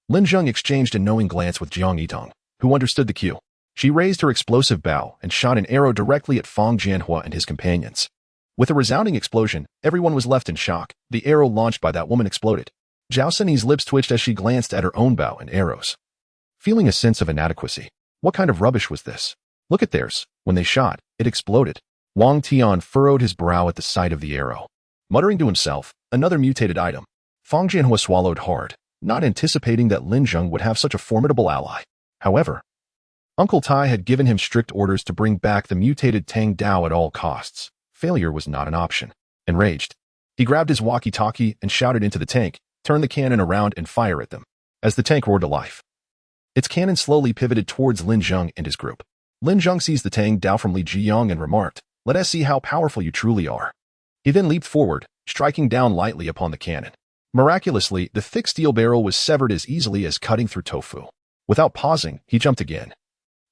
Lin Zheng exchanged a knowing glance with Jiang Yidong, who understood the cue. She raised her explosive bow and shot an arrow directly at Fang Jianhua and his companions. With a resounding explosion, everyone was left in shock. The arrow launched by that woman exploded. Zhao Sini's lips twitched as she glanced at her own bow and arrows, feeling a sense of inadequacy. What kind of rubbish was this? Look at theirs. When they shot, it exploded. Wang Tian furrowed his brow at the sight of the arrow. Muttering to himself, another mutated item. Fang Jianhua swallowed hard, not anticipating that Lin Zheng would have such a formidable ally. However, Uncle Tai had given him strict orders to bring back the mutated Tang Dao at all costs. Failure was not an option. Enraged, he grabbed his walkie-talkie and shouted into the tank, "Turn the cannon around and fire at them." As the tank roared to life, its cannon slowly pivoted towards Lin Zheng and his group. Lin Zheng seized the Tang Dao from Li Jiyang and remarked, "Let us see how powerful you truly are." He then leaped forward, striking down lightly upon the cannon. Miraculously, the thick steel barrel was severed as easily as cutting through tofu. Without pausing, he jumped again,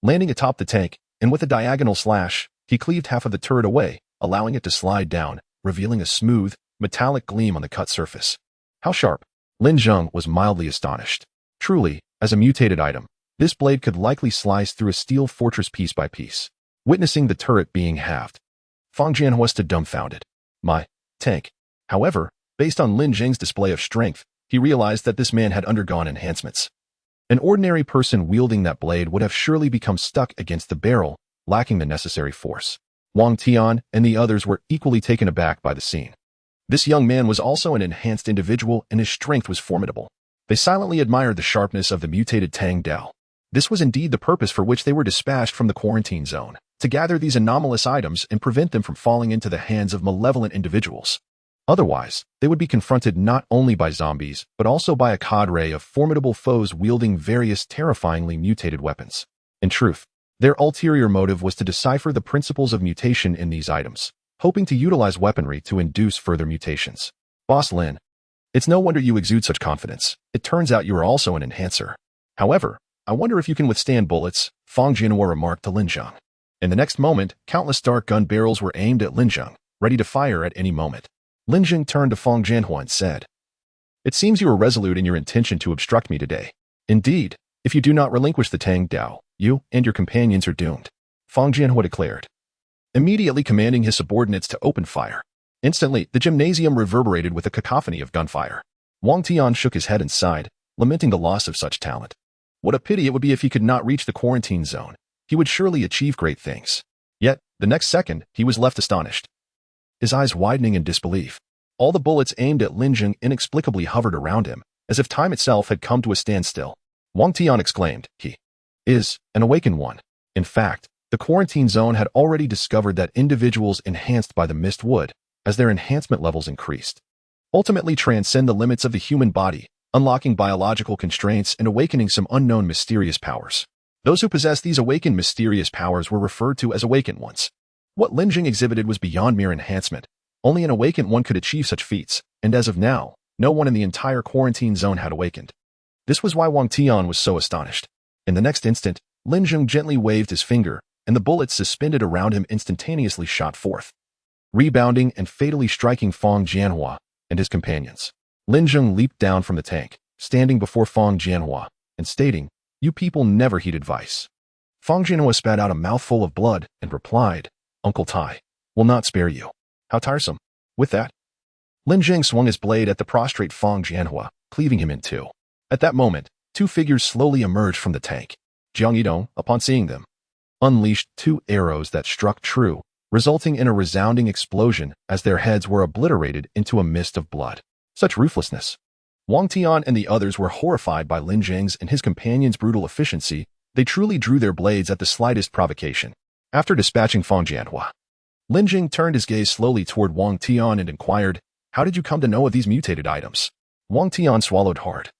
landing atop the tank, and with a diagonal slash, he cleaved half of the turret away, allowing it to slide down, revealing a smooth, metallic gleam on the cut surface. How sharp! Lin Zheng was mildly astonished. Truly, as a mutated item, this blade could likely slice through a steel fortress piece by piece. Witnessing the turret being halved, Fang Jianhua stood dumbfounded. My tank. However, based on Lin Zheng's display of strength, he realized that this man had undergone enhancements. An ordinary person wielding that blade would have surely become stuck against the barrel, lacking the necessary force. Wang Tian and the others were equally taken aback by the scene. This young man was also an enhanced individual and his strength was formidable. They silently admired the sharpness of the mutated Tang Dao. This was indeed the purpose for which they were dispatched from the quarantine zone, to gather these anomalous items and prevent them from falling into the hands of malevolent individuals. Otherwise, they would be confronted not only by zombies, but also by a cadre of formidable foes wielding various terrifyingly mutated weapons. In truth, their ulterior motive was to decipher the principles of mutation in these items, hoping to utilize weaponry to induce further mutations. Boss Lin, it's no wonder you exude such confidence. It turns out you are also an enhancer. However, I wonder if you can withstand bullets, Fang Jianhua remarked to Lin Zheng. In the next moment, countless dark gun barrels were aimed at Lin Zheng, ready to fire at any moment. Lin Zheng turned to Fang Jianhua and said, "It seems you are resolute in your intention to obstruct me today. Indeed, if you do not relinquish the Tang Dao, you and your companions are doomed," Fang Jianhua declared, immediately commanding his subordinates to open fire. Instantly, the gymnasium reverberated with a cacophony of gunfire. Wang Tian shook his head and sighed, lamenting the loss of such talent. What a pity it would be if he could not reach the quarantine zone. He would surely achieve great things. Yet, the next second, he was left astonished, his eyes widening in disbelief. All the bullets aimed at Lin Zheng inexplicably hovered around him, as if time itself had come to a standstill. Wang Tian exclaimed, "He is an awakened one." In fact, the quarantine zone had already discovered that individuals enhanced by the mist would, as their enhancement levels increased, ultimately transcend the limits of the human body, unlocking biological constraints and awakening some unknown mysterious powers. Those who possessed these awakened mysterious powers were referred to as awakened ones. What Lin Zheng exhibited was beyond mere enhancement. Only an awakened one could achieve such feats, and as of now, no one in the entire quarantine zone had awakened. This was why Wang Tian was so astonished. In the next instant, Lin Zheng gently waved his finger, and the bullets suspended around him instantaneously shot forth, rebounding and fatally striking Fang Jianhua and his companions. Lin Zheng leaped down from the tank, standing before Fang Jianhua, and stating, "You people never heed advice." Fang Jianhua spat out a mouthful of blood and replied, "Uncle Tai will not spare you. How tiresome." With that, Lin Zheng swung his blade at the prostrate Fang Jianhua, cleaving him in two. At that moment, two figures slowly emerged from the tank. Jiang Yidong, upon seeing them, unleashed two arrows that struck true, resulting in a resounding explosion as their heads were obliterated into a mist of blood. Such ruthlessness. Wang Tian and the others were horrified by Lin Zheng's and his companions' brutal efficiency. They truly drew their blades at the slightest provocation. After dispatching Fang Jianhua, Lin Zheng turned his gaze slowly toward Wang Tian and inquired, "How did you come to know of these mutated items?" Wang Tian swallowed hard,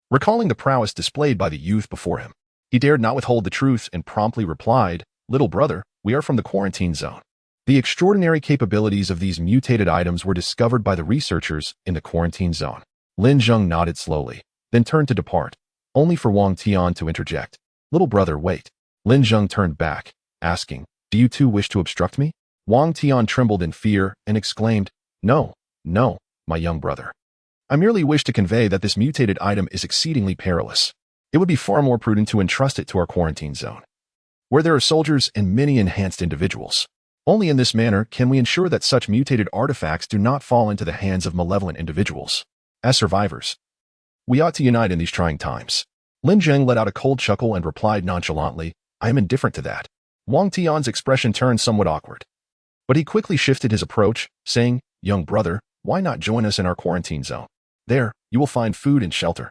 recalling the prowess displayed by the youth before him. He dared not withhold the truth and promptly replied, "Little brother, we are from the quarantine zone." The extraordinary capabilities of these mutated items were discovered by the researchers in the quarantine zone. Lin Zheng nodded slowly, then turned to depart, only for Wang Tian to interject, "Little brother, wait." Lin Zheng turned back, asking, "Do you too wish to obstruct me?" Wang Tian trembled in fear and exclaimed, "No, no, my young brother. I merely wish to convey that this mutated item is exceedingly perilous. It would be far more prudent to entrust it to our quarantine zone, where there are soldiers and many enhanced individuals. Only in this manner can we ensure that such mutated artifacts do not fall into the hands of malevolent individuals. As survivors, we ought to unite in these trying times." Lin Zheng let out a cold chuckle and replied nonchalantly, "I am indifferent to that." Wang Tian's expression turned somewhat awkward, but he quickly shifted his approach, saying, "Young brother, why not join us in our quarantine zone? There, you will find food and shelter.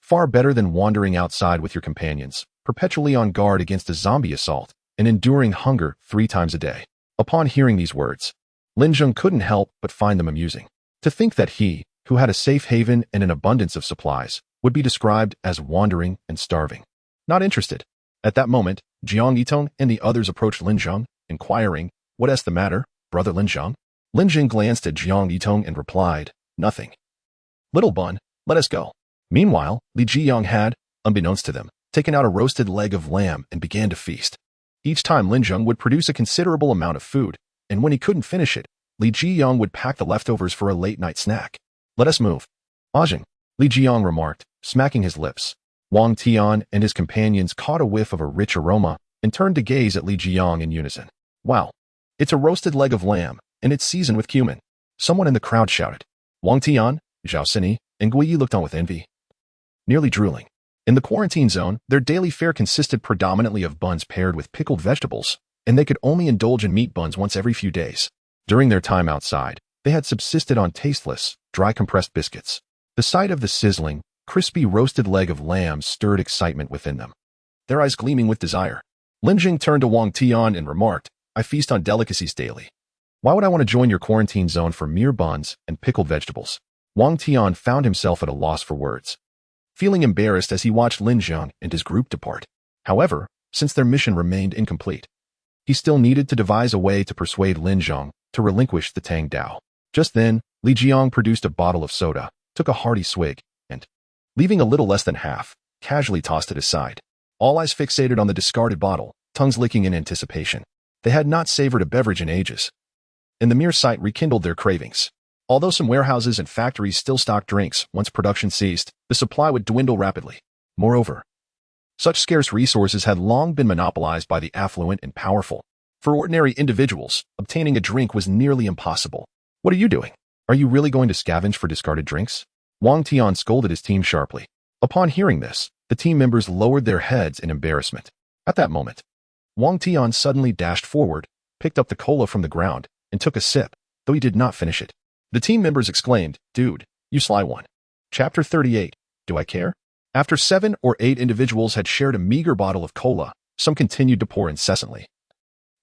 Far better than wandering outside with your companions, perpetually on guard against a zombie assault, and enduring hunger 3 times a day." Upon hearing these words, Lin Zheng couldn't help but find them amusing. To think that he, who had a safe haven and an abundance of supplies, would be described as wandering and starving. Not interested. At that moment, Jiang Yitong and the others approached Lin Zheng, inquiring, "What is the matter, brother Lin Zheng?" Lin Zheng glanced at Jiang Yitong and replied, "Nothing. Little bun, let us go." Meanwhile, Li Jiyang had, unbeknownst to them, taken out a roasted leg of lamb and began to feast. Each time Lin Zheng would produce a considerable amount of food, and when he couldn't finish it, Li Jiyang would pack the leftovers for a late-night snack. "Let us move." "Ajing," Li Jiyang remarked, smacking his lips. Wang Tian and his companions caught a whiff of a rich aroma and turned to gaze at Li Jiyang in unison. "Wow, it's a roasted leg of lamb, and it's seasoned with cumin." Someone in the crowd shouted. Wang Tian, Zhao Sini, and Guiyi looked on with envy, nearly drooling. In the quarantine zone, their daily fare consisted predominantly of buns paired with pickled vegetables, and they could only indulge in meat buns once every few days. During their time outside, they had subsisted on tasteless, dry compressed biscuits. The sight of the sizzling, crispy roasted leg of lamb stirred excitement within them, their eyes gleaming with desire. Lin Zheng turned to Wang Tian and remarked, "I feast on delicacies daily. Why would I want to join your quarantine zone for mere buns and pickled vegetables?" Wang Tian found himself at a loss for words, feeling embarrassed as he watched Lin Zheng and his group depart. However, since their mission remained incomplete, he still needed to devise a way to persuade Lin Zheng to relinquish the Tang Dao. Just then, Li Jiang produced a bottle of soda, took a hearty swig, and, leaving a little less than half, casually tossed it aside. All eyes fixated on the discarded bottle, tongues licking in anticipation. They had not savored a beverage in ages, and the mere sight rekindled their cravings. Although some warehouses and factories still stocked drinks, once production ceased, the supply would dwindle rapidly. Moreover, such scarce resources had long been monopolized by the affluent and powerful. For ordinary individuals, obtaining a drink was nearly impossible. What are you doing? Are you really going to scavenge for discarded drinks? Wang Tian scolded his team sharply. Upon hearing this, the team members lowered their heads in embarrassment. At that moment, Wang Tian suddenly dashed forward, picked up the cola from the ground, and took a sip, though he did not finish it. The team members exclaimed, "Dude, you sly one." Chapter 38. Do I care? After 7 or 8 individuals had shared a meager bottle of cola, some continued to pour incessantly,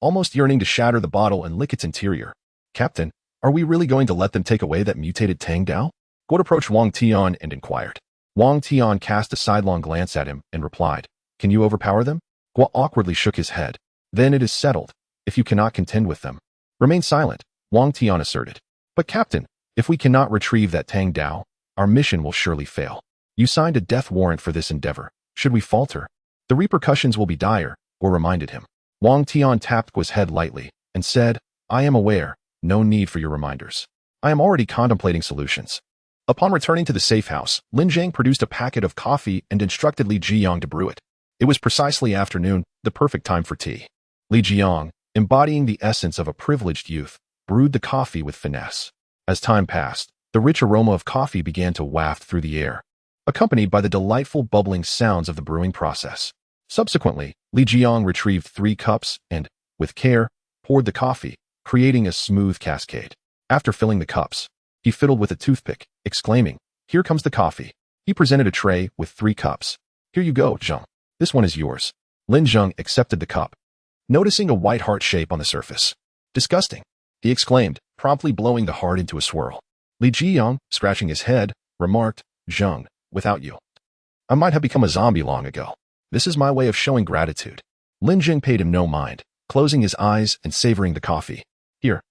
almost yearning to shatter the bottle and lick its interior. Captain, are we really going to let them take away that mutated Tang Dao? Guo approached Wang Tian and inquired. Wang Tian cast a sidelong glance at him and replied, "Can you overpower them?" Guo awkwardly shook his head. "Then it is settled. If you cannot contend with them, remain silent," Wang Tian asserted. "But Captain, if we cannot retrieve that Tang Dao, our mission will surely fail. You signed a death warrant for this endeavor. Should we falter, the repercussions will be dire," Guo reminded him. Wang Tian tapped Guo's head lightly and said, "I am aware. No need for your reminders. I am already contemplating solutions." Upon returning to the safe house, Lin Zheng produced a packet of coffee and instructed Li Zheng to brew it. It was precisely afternoon, the perfect time for tea. Li Zheng, embodying the essence of a privileged youth, brewed the coffee with finesse. As time passed, the rich aroma of coffee began to waft through the air, accompanied by the delightful bubbling sounds of the brewing process. Subsequently, Li Zheng retrieved 3 cups and, with care, poured the coffee, creating a smooth cascade. After filling the cups, he fiddled with a toothpick, exclaiming, "Here comes the coffee." He presented a tray with 3 cups. "Here you go, Zheng. This one is yours." Lin Zheng accepted the cup, noticing a white heart shape on the surface. "Disgusting," he exclaimed, promptly blowing the heart into a swirl. Li Zheng, scratching his head, remarked, "Zheng, without you, I might have become a zombie long ago. This is my way of showing gratitude." Lin Zheng paid him no mind, closing his eyes and savoring the coffee. "Here,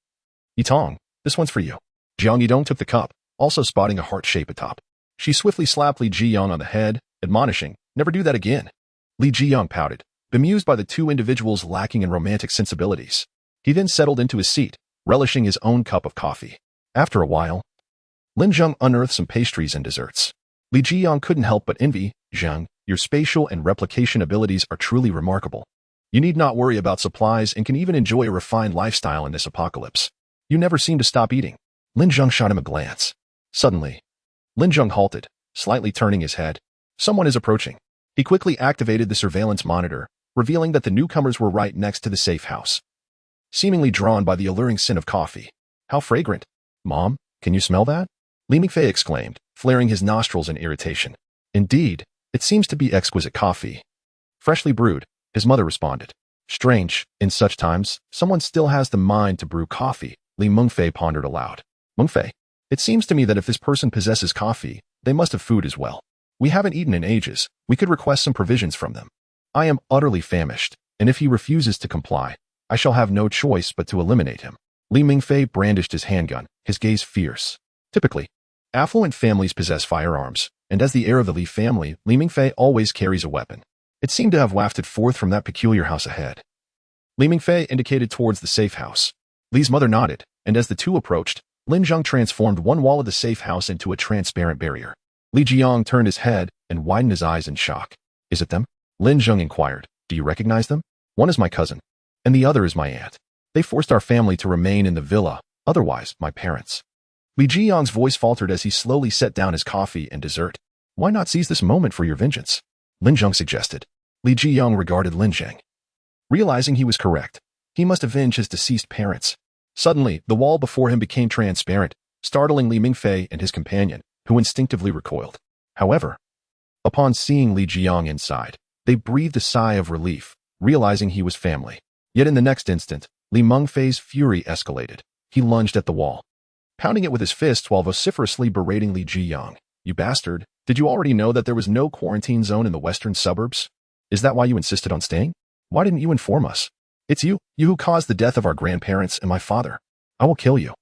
Yitong, this one's for you." Jiang Yidong took the cup, also spotting a heart shape atop. She swiftly slapped Li Zheng on the head, admonishing, "Never do that again." Li Zheng pouted, bemused by the 2 individuals lacking in romantic sensibilities. He then settled into his seat, relishing his own cup of coffee. After a while, Lin Zheng unearthed some pastries and desserts. Li Zheng couldn't help but envy. "Zheng, your spatial and replication abilities are truly remarkable. You need not worry about supplies and can even enjoy a refined lifestyle in this apocalypse. You never seem to stop eating." Lin Zheng shot him a glance. Suddenly, Lin Zheng halted, slightly turning his head. Someone is approaching. He quickly activated the surveillance monitor, revealing that the newcomers were right next to the safe house, seemingly drawn by the alluring scent of coffee. "How fragrant. Mom, can you smell that?" Li Mingfei exclaimed, flaring his nostrils in irritation. "Indeed, it seems to be exquisite coffee. Freshly brewed," his mother responded. "Strange, in such times, someone still has the mind to brew coffee," Li Mingfei pondered aloud. "Mingfei, it seems to me that if this person possesses coffee, they must have food as well. We haven't eaten in ages. We could request some provisions from them. I am utterly famished, and if he refuses to comply, I shall have no choice but to eliminate him." Li Mingfei brandished his handgun, his gaze fierce. Typically, affluent families possess firearms, and as the heir of the Li family, Li Mingfei always carries a weapon. It seemed to have wafted forth from that peculiar house ahead. Li Mingfei indicated towards the safe house. Li's mother nodded, and as the 2 approached, Lin Zheng transformed one wall of the safe house into a transparent barrier. Li Zheng turned his head and widened his eyes in shock. "Is it them?" Lin Zheng inquired. "Do you recognize them? One is my cousin, and the other is my aunt. They forced our family to remain in the villa, otherwise my parents." Li Zheng's voice faltered as he slowly set down his coffee and dessert. "Why not seize this moment for your vengeance?" Lin Zheng suggested. Li Zheng regarded Lin Zheng. Realizing he was correct, he must avenge his deceased parents. Suddenly, the wall before him became transparent, startling Li Mingfei and his companion, who instinctively recoiled. However, upon seeing Li Zheng inside, they breathed a sigh of relief, realizing he was family. Yet in the next instant, Li Mingfei's fury escalated. He lunged at the wall, pounding it with his fists while vociferously berating Li Zheng. "You bastard, did you already know that there was no quarantine zone in the western suburbs? Is that why you insisted on staying? Why didn't you inform us? It's you who caused the death of our grandparents and my father. I will kill you."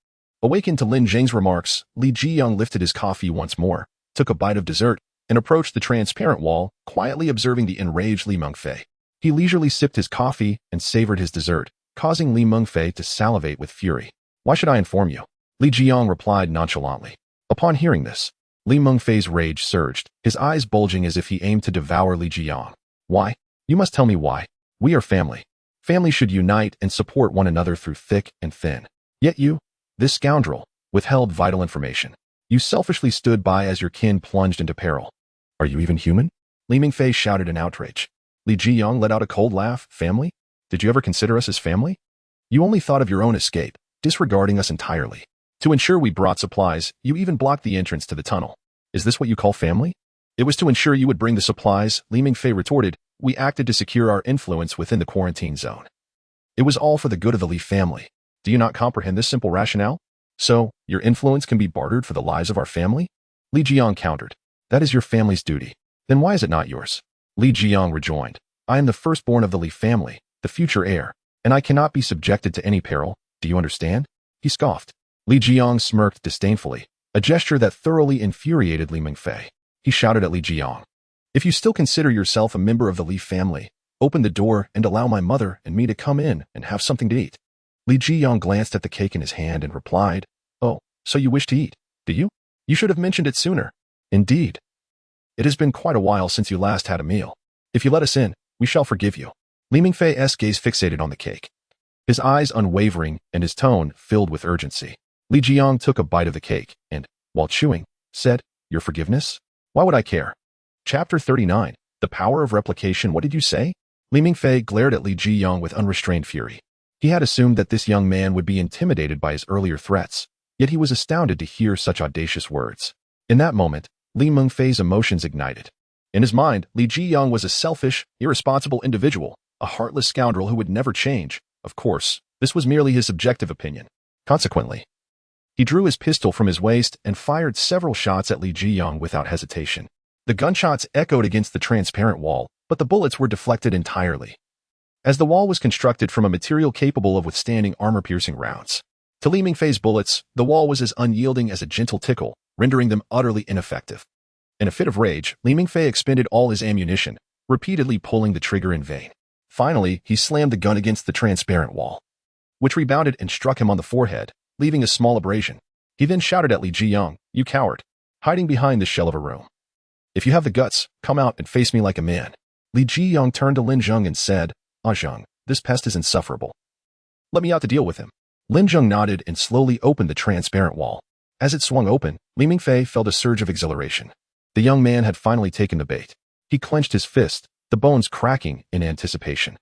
Awakened to Lin Zheng's remarks, Li Zheng lifted his coffee once more, took a bite of dessert, and approached the transparent wall, quietly observing the enraged Li Mingfei. He leisurely sipped his coffee and savored his dessert, causing Li Mingfei to salivate with fury. "Why should I inform you?" Li Zheng replied nonchalantly. Upon hearing this, Li Mingfei's rage surged, his eyes bulging as if he aimed to devour Li Zheng. "Why? You must tell me why. We are family. Family should unite and support one another through thick and thin. Yet you, this scoundrel, withheld vital information. You selfishly stood by as your kin plunged into peril. Are you even human? Li Mingfei shouted in outrage. Li Jiyang let out a cold laugh. Family? Did you ever consider us as family? You only thought of your own escape, disregarding us entirely. To ensure we brought supplies, you even blocked the entrance to the tunnel. Is this what you call family? It was to ensure you would bring the supplies, Li Mingfei retorted. We acted to secure our influence within the quarantine zone. It was all for the good of the Li family. Do you not comprehend this simple rationale? So, your influence can be bartered for the lives of our family? Li Jiang countered. That is your family's duty. Then why is it not yours? Li Jiang rejoined. I am the firstborn of the Li family, the future heir, and I cannot be subjected to any peril. Do you understand? He scoffed. Li Jiang smirked disdainfully, a gesture that thoroughly infuriated Li Mingfei. He shouted at Li Jiang. If you still consider yourself a member of the Li family, open the door and allow my mother and me to come in and have something to eat. Li Jiyang glanced at the cake in his hand and replied, Oh, so you wish to eat, do you? You should have mentioned it sooner. Indeed. It has been quite a while since you last had a meal. If you let us in, we shall forgive you. Li Mingfei's gaze fixated on the cake, his eyes unwavering and his tone filled with urgency. Li Jiyang took a bite of the cake and, while chewing, said, Your forgiveness? Why would I care? Chapter 39, The Power of Replication. What did you say? Li Mingfei glared at Li Jiyang with unrestrained fury. He had assumed that this young man would be intimidated by his earlier threats, yet he was astounded to hear such audacious words. In that moment, Li Mingfei's emotions ignited. In his mind, Li Jiyang was a selfish, irresponsible individual, a heartless scoundrel who would never change. Of course, this was merely his subjective opinion. Consequently, he drew his pistol from his waist and fired several shots at Li Jiyang without hesitation. The gunshots echoed against the transparent wall, but the bullets were deflected entirely, as the wall was constructed from a material capable of withstanding armor-piercing rounds. To Li Mingfei's bullets, the wall was as unyielding as a gentle tickle, rendering them utterly ineffective. In a fit of rage, Li Mingfei expended all his ammunition, repeatedly pulling the trigger in vain. Finally, he slammed the gun against the transparent wall, which rebounded and struck him on the forehead, leaving a small abrasion. He then shouted at Li Jiyang, You coward, hiding behind the shell of a room. If you have the guts, come out and face me like a man. Li Jiyang turned to Lin Zheng and said, Ah Zheng, this pest is insufferable. Let me out to deal with him. Lin Zheng nodded and slowly opened the transparent wall. As it swung open, Li Mingfei felt a surge of exhilaration. The young man had finally taken the bait. He clenched his fist, the bones cracking in anticipation.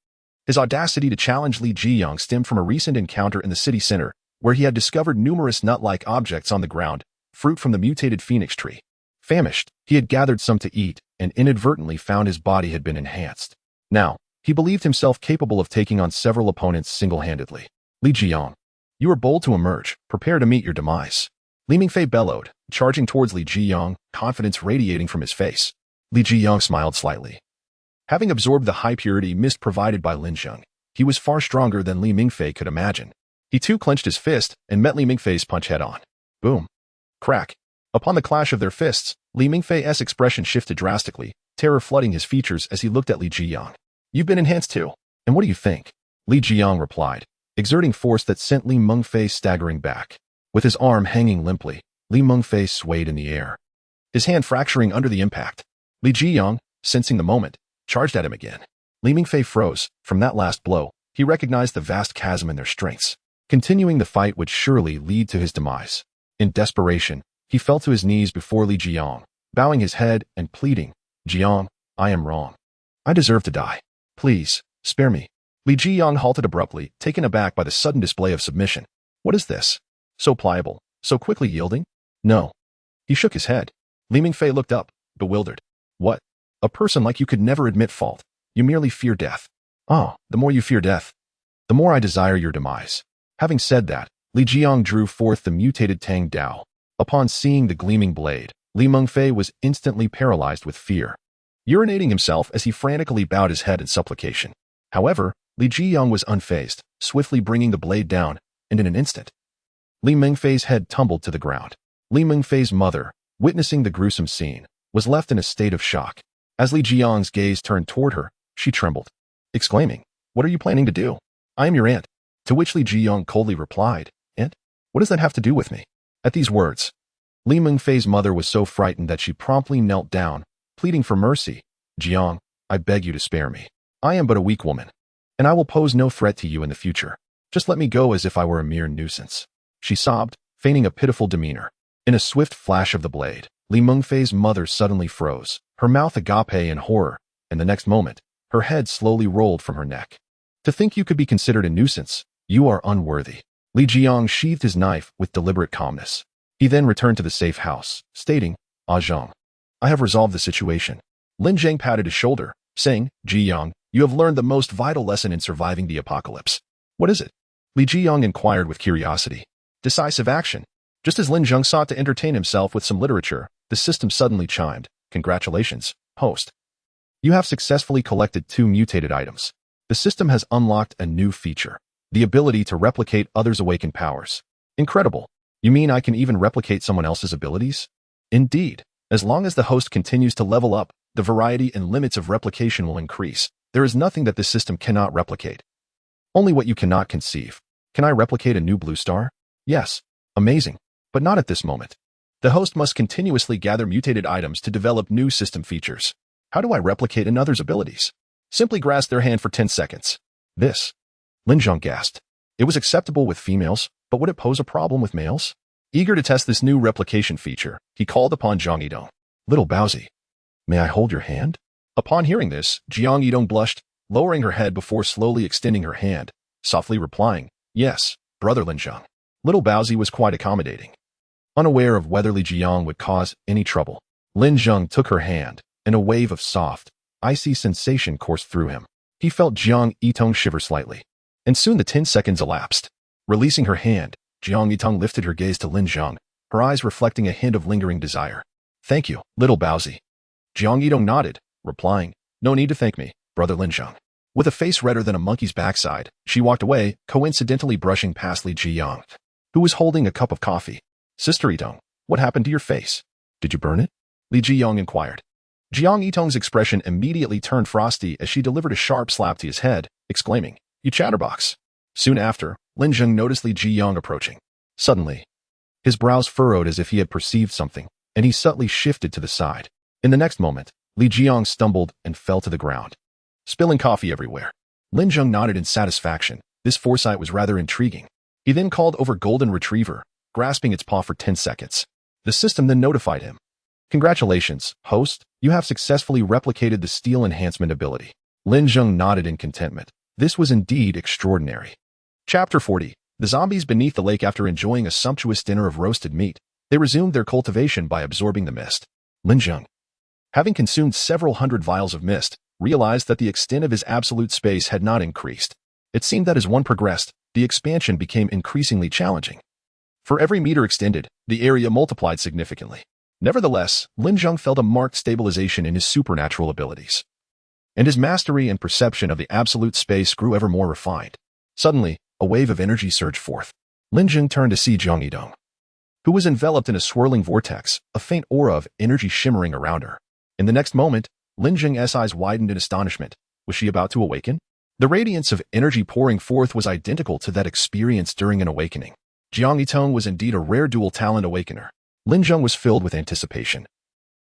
His audacity to challenge Li Jiyang stemmed from a recent encounter in the city center, where he had discovered numerous nut-like objects on the ground, fruit from the mutated phoenix tree. Famished, he had gathered some to eat and inadvertently found his body had been enhanced. Now, he believed himself capable of taking on several opponents single-handedly. Li Jiyang, you are bold to emerge. Prepare to meet your demise. Li Mingfei bellowed, charging towards Li Jiyang, confidence radiating from his face. Li Jiyang smiled slightly. Having absorbed the high-purity mist provided by Lin Zheng, he was far stronger than Li Mingfei could imagine. He too clenched his fist and met Li Mingfei's punch head-on. Boom. Crack. Upon the clash of their fists, Li Mingfei's expression shifted drastically, terror flooding his features as he looked at Li Jiyang. You've been enhanced too. And what do you think? Li Jiyang replied, exerting force that sent Li Mingfei staggering back. With his arm hanging limply, Li Mingfei swayed in the air, his hand fracturing under the impact. Li Jiyang, sensing the moment, charged at him again. Li Mingfei froze. From that last blow, he recognized the vast chasm in their strengths. Continuing the fight would surely lead to his demise. In desperation, he fell to his knees before Li Jiyang, bowing his head and pleading, Jiang, I am wrong. I deserve to die. Please, spare me. Li Jiyang halted abruptly, taken aback by the sudden display of submission. What is this? So pliable, so quickly yielding? No. He shook his head. Li Mingfei looked up, bewildered. What? A person like you could never admit fault. You merely fear death. Ah, the more you fear death, the more I desire your demise. Having said that, Li Jiyang drew forth the mutated Tang Dao. Upon seeing the gleaming blade, Li Mingfei was instantly paralyzed with fear, urinating himself as he frantically bowed his head in supplication. However, Li Jiyang was unfazed, swiftly bringing the blade down, and in an instant, Li Mingfei's head tumbled to the ground. Li Mingfei's mother, witnessing the gruesome scene, was left in a state of shock. As Li Jiyang's gaze turned toward her, she trembled, exclaiming, What are you planning to do? I am your aunt. To which Li Jiyang coldly replied, Aunt? What does that have to do with me? At these words, Li Mingfei's mother was so frightened that she promptly knelt down, pleading for mercy. Jiang, I beg you to spare me. I am but a weak woman, and I will pose no threat to you in the future. Just let me go as if I were a mere nuisance. She sobbed, feigning a pitiful demeanor. In a swift flash of the blade, Li Mengfei's mother suddenly froze, her mouth agape in horror, and the next moment, her head slowly rolled from her neck. To think you could be considered a nuisance, you are unworthy. Li Jiang sheathed his knife with deliberate calmness. He then returned to the safe house, stating, "Ah Zheng, I have resolved the situation." Lin Zheng patted his shoulder, saying, "Jiang, you have learned the most vital lesson in surviving the apocalypse." "What is it?" Li Jiang inquired with curiosity. "Decisive action." Just as Lin Zheng sought to entertain himself with some literature, the system suddenly chimed, "Congratulations, host. You have successfully collected 2 mutated items. The system has unlocked a new feature, the ability to replicate others' awakened powers. Incredible. You mean I can even replicate someone else's abilities?" "Indeed. As long as the host continues to level up, the variety and limits of replication will increase. There is nothing that this system cannot replicate. Only what you cannot conceive. Can I replicate a new blue star? Yes. Amazing. But not at this moment. The host must continuously gather mutated items to develop new system features. How do I replicate another's abilities? Simply grasp their hand for 10 seconds. This. Lin Zheng gasped. It was acceptable with females, but would it pose a problem with males? Eager to test this new replication feature, he called upon Jiang Yidong. "Little Baozi, may I hold your hand?" Upon hearing this, Jiang Yidong blushed, lowering her head before slowly extending her hand, softly replying, "Yes, brother Lin Zheng." Little Baozi was quite accommodating. Unaware of whether Li Jiang would cause any trouble, Lin Zheng took her hand, and a wave of soft, icy sensation coursed through him. He felt Jiang Yitong shiver slightly, and soon the 10 seconds elapsed. Releasing her hand, Jiang Yitong lifted her gaze to Lin Zheng, her eyes reflecting a hint of lingering desire. "Thank you, little Baozi." Jiang Yitong nodded, replying, "No need to thank me, brother Lin Zheng." With a face redder than a monkey's backside, she walked away, coincidentally brushing past Li Jiang, who was holding a cup of coffee. "Sister Yitong, what happened to your face? Did you burn it?" Li Jiang inquired. Jiang Yitong's expression immediately turned frosty as she delivered a sharp slap to his head, exclaiming, "You chatterbox." Soon after, Lin Zheng noticed Li Jiang approaching. Suddenly, his brows furrowed as if he had perceived something, and he subtly shifted to the side. In the next moment, Li Jiang stumbled and fell to the ground, spilling coffee everywhere. Lin Zheng nodded in satisfaction. This foresight was rather intriguing. He then called over Golden Retriever, grasping its paw for 10 seconds. The system then notified him. "Congratulations, host. You have successfully replicated the steel enhancement ability." Lin Zheng nodded in contentment. This was indeed extraordinary. Chapter 40. The zombies beneath the lake. After enjoying a sumptuous dinner of roasted meat, they resumed their cultivation by absorbing the mist. Lin Zheng, having consumed several hundred vials of mist, realized that the extent of his absolute space had not increased. It seemed that as one progressed, the expansion became increasingly challenging. For every meter extended, the area multiplied significantly. Nevertheless, Lin Zheng felt a marked stabilization in his supernatural abilities, and his mastery and perception of the absolute space grew ever more refined. Suddenly, a wave of energy surged forth. Lin Zheng turned to see Jiang Yidong, who was enveloped in a swirling vortex, a faint aura of energy shimmering around her. In the next moment, Lin Zheng's eyes widened in astonishment. Was she about to awaken? The radiance of energy pouring forth was identical to that experienced during an awakening. Jiang Yitong was indeed a rare dual talent awakener. Lin Zheng was filled with anticipation,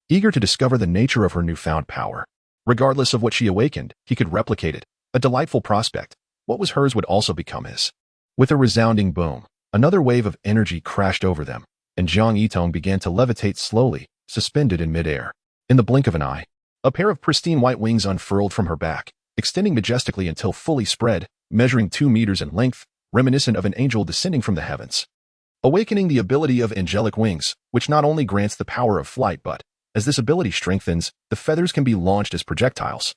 eager to discover the nature of her newfound power. Regardless of what she awakened, he could replicate it. A delightful prospect. What was hers would also become his. With a resounding boom, another wave of energy crashed over them, and Jiang Yitong began to levitate slowly, suspended in midair. In the blink of an eye, a pair of pristine white wings unfurled from her back, extending majestically until fully spread, measuring 2 meters in length, reminiscent of an angel descending from the heavens. Awakening the ability of angelic wings, which not only grants the power of flight but, as this ability strengthens, the feathers can be launched as projectiles,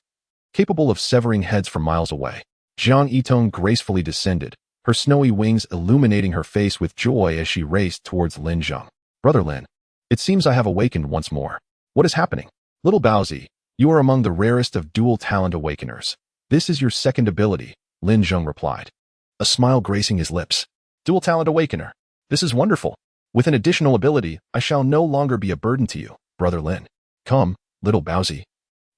capable of severing heads from miles away. Jiang Yitong gracefully descended, her snowy wings illuminating her face with joy as she raced towards Lin Zheng. "Brother Lin, it seems I have awakened once more. What is happening?" "Little Baozi, you are among the rarest of dual talent awakeners. This is your second ability," Lin Zheng replied, a smile gracing his lips. "Dual talent awakener. This is wonderful. With an additional ability, I shall no longer be a burden to you, brother Lin. Come, little Baozi.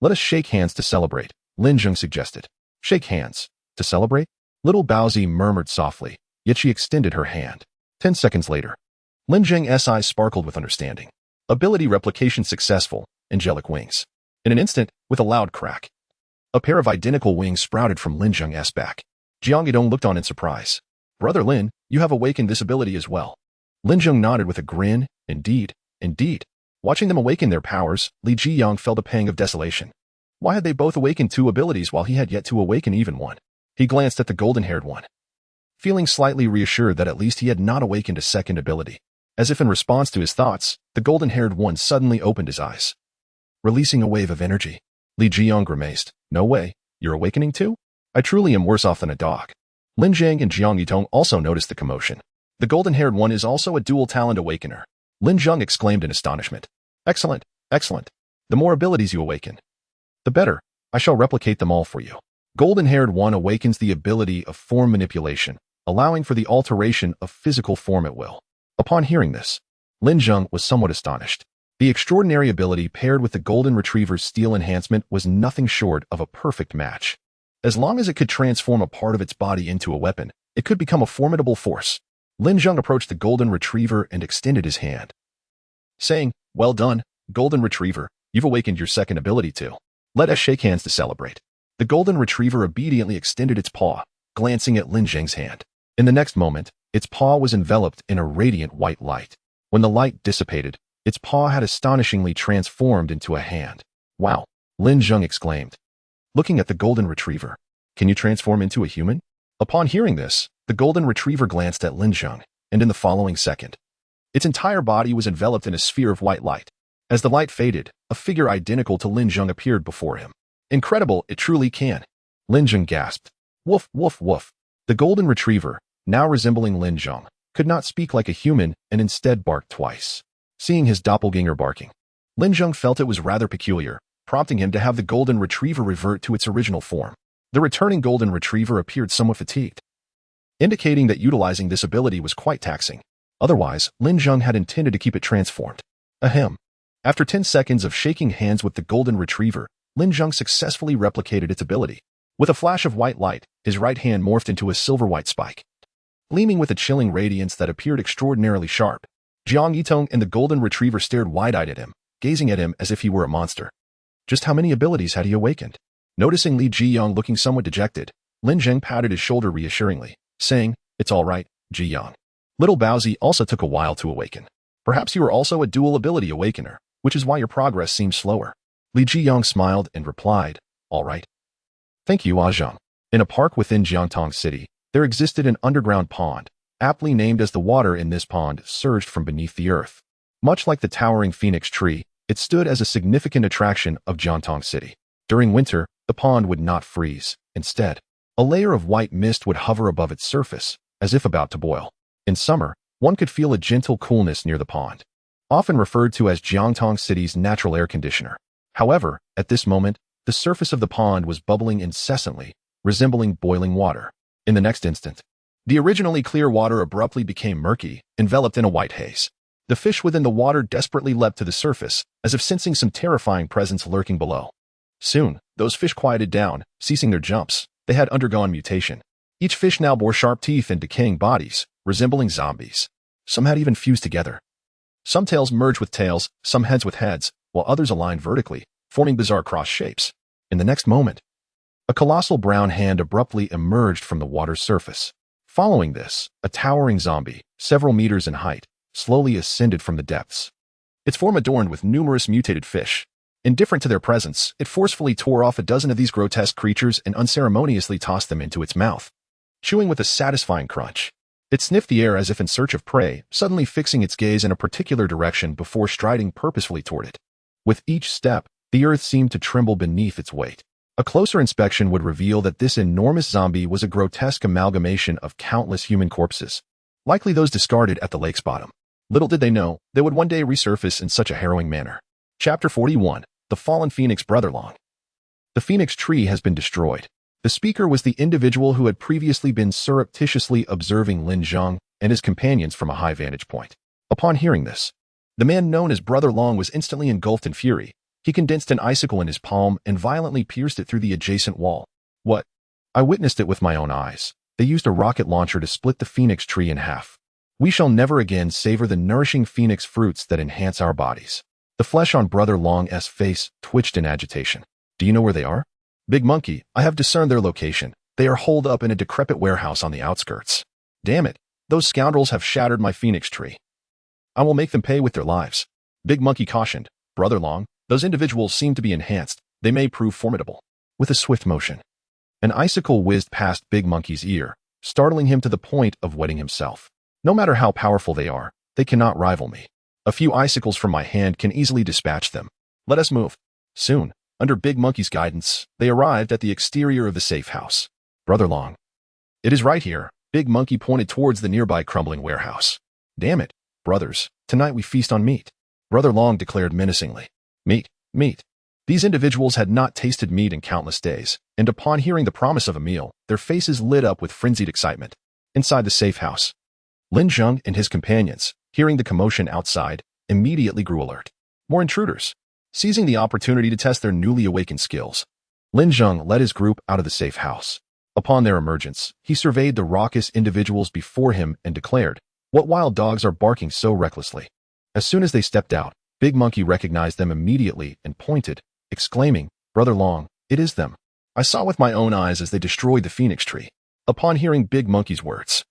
Let us shake hands to celebrate," Lin Zheng suggested. "Shake hands? To celebrate?" Little Baozi murmured softly, yet she extended her hand. 10 seconds later, Lin Zheng's eyes sparkled with understanding. Ability replication successful, angelic wings. In an instant, with a loud crack, a pair of identical wings sprouted from Lin Zheng's back. Jiang Yidong looked on in surprise. "Brother Lin, you have awakened this ability as well." Lin Zheng nodded with a grin. Indeed, indeed. Watching them awaken their powers, Li Zhiyang felt a pang of desolation. Why had they both awakened two abilities while he had yet to awaken even one? He glanced at the golden-haired one, feeling slightly reassured that at least he had not awakened a second ability. As if in response to his thoughts, the golden-haired one suddenly opened his eyes, releasing a wave of energy. Li Zhiyang grimaced. No way, you're awakening too? I truly am worse off than a dog. Lin Zheng and Jiang Yitong also noticed the commotion. The golden-haired one is also a dual-talent awakener. Lin Zheng exclaimed in astonishment. Excellent, excellent. The more abilities you awaken, the better. I shall replicate them all for you. Golden-haired one awakens the ability of form manipulation, allowing for the alteration of physical form at will. Upon hearing this, Lin Zheng was somewhat astonished. The extraordinary ability paired with the Golden Retriever's steel enhancement was nothing short of a perfect match. As long as it could transform a part of its body into a weapon, it could become a formidable force. Lin Zheng approached the Golden Retriever and extended his hand, saying, Well done, Golden Retriever, you've awakened your second ability too. Let us shake hands to celebrate. The Golden Retriever obediently extended its paw, glancing at Lin Zheng's hand. In the next moment, its paw was enveloped in a radiant white light. When the light dissipated, its paw had astonishingly transformed into a hand. Wow, Lin Zheng exclaimed, looking at the Golden Retriever. Can you transform into a human? Upon hearing this, the Golden Retriever glanced at Lin Zheng, and in the following second, its entire body was enveloped in a sphere of white light. As the light faded, a figure identical to Lin Zheng appeared before him. Incredible, it truly can. Lin Zheng gasped. Woof, woof, woof. The Golden Retriever, now resembling Lin Zheng, could not speak like a human and instead barked twice. Seeing his doppelganger barking, Lin Zheng felt it was rather peculiar, prompting him to have the Golden Retriever revert to its original form. The returning Golden Retriever appeared somewhat fatigued, indicating that utilizing this ability was quite taxing. Otherwise, Lin Zheng had intended to keep it transformed. Ahem. After 10 seconds of shaking hands with the Golden Retriever, Lin Zheng successfully replicated its ability. With a flash of white light, his right hand morphed into a silver-white spike, gleaming with a chilling radiance that appeared extraordinarily sharp. Jiang Yitong and the Golden Retriever stared wide-eyed at him, gazing at him as if he were a monster. Just how many abilities had he awakened? Noticing Li Zhiyang looking somewhat dejected, Lin Zheng patted his shoulder reassuringly, saying, It's all right, Zhiyang. Little Baozi also took a while to awaken. Perhaps you are also a dual ability awakener, which is why your progress seems slower. Li Zhiyang smiled and replied, All right. Thank you, Zhang. In a park within Jiangtong City, there existed an underground pond, aptly named as the water in this pond surged from beneath the earth. Much like the towering phoenix tree, it stood as a significant attraction of Jiangtong City. During winter, the pond would not freeze. Instead, a layer of white mist would hover above its surface, as if about to boil. In summer, one could feel a gentle coolness near the pond, often referred to as Jiangtong City's natural air conditioner. However, at this moment, the surface of the pond was bubbling incessantly, resembling boiling water. In the next instant, the originally clear water abruptly became murky, enveloped in a white haze. The fish within the water desperately leapt to the surface, as if sensing some terrifying presence lurking below. Soon, those fish quieted down, ceasing their jumps. They had undergone mutation. Each fish now bore sharp teeth and decaying bodies, resembling zombies. Some had even fused together. Some tails merged with tails, some heads with heads, while others aligned vertically, forming bizarre cross shapes. In the next moment, a colossal brown hand abruptly emerged from the water's surface. Following this, a towering zombie, several meters in height, slowly ascended from the depths. Its form adorned with numerous mutated fish. Indifferent to their presence, it forcefully tore off a dozen of these grotesque creatures and unceremoniously tossed them into its mouth. Chewing with a satisfying crunch, it sniffed the air as if in search of prey, suddenly fixing its gaze in a particular direction before striding purposefully toward it. With each step, the earth seemed to tremble beneath its weight. A closer inspection would reveal that this enormous zombie was a grotesque amalgamation of countless human corpses, likely those discarded at the lake's bottom. Little did they know, they would one day resurface in such a harrowing manner. Chapter 41. The Fallen Phoenix Brotherlong. The Phoenix Tree has been destroyed. The speaker was the individual who had previously been surreptitiously observing Lin Zheng and his companions from a high vantage point. Upon hearing this, the man known as Brother Long was instantly engulfed in fury. He condensed an icicle in his palm and violently pierced it through the adjacent wall. What? I witnessed it with my own eyes. They used a rocket launcher to split the Phoenix Tree in half. We shall never again savor the nourishing phoenix fruits that enhance our bodies. The flesh on Brother Long's face twitched in agitation. Do you know where they are? Big Monkey, I have discerned their location. They are holed up in a decrepit warehouse on the outskirts. Damn it, those scoundrels have shattered my Phoenix Tree. I will make them pay with their lives. Big Monkey cautioned, Brother Long, those individuals seem to be enhanced. They may prove formidable. With a swift motion, an icicle whizzed past Big Monkey's ear, startling him to the point of wetting himself. No matter how powerful they cannot rival me. A few icicles from my hand can easily dispatch them. Let us move. Soon, under Big Monkey's guidance, they arrived at the exterior of the safe house. Brother Long. It is right here. Big Monkey pointed towards the nearby crumbling warehouse. Damn it, brothers, tonight we feast on meat. Brother Long declared menacingly. Meat, meat. These individuals had not tasted meat in countless days, and upon hearing the promise of a meal, their faces lit up with frenzied excitement. Inside the safe house, Lin Zheng and his companions, hearing the commotion outside, immediately grew alert. More intruders. Seizing the opportunity to test their newly awakened skills, Lin Zheng led his group out of the safe house. Upon their emergence, he surveyed the raucous individuals before him and declared, "What wild dogs are barking so recklessly?" As soon as they stepped out, Big Monkey recognized them immediately and pointed, exclaiming, "Brother Long, it is them. I saw with my own eyes as they destroyed the Phoenix Tree." Upon hearing Big Monkey's words,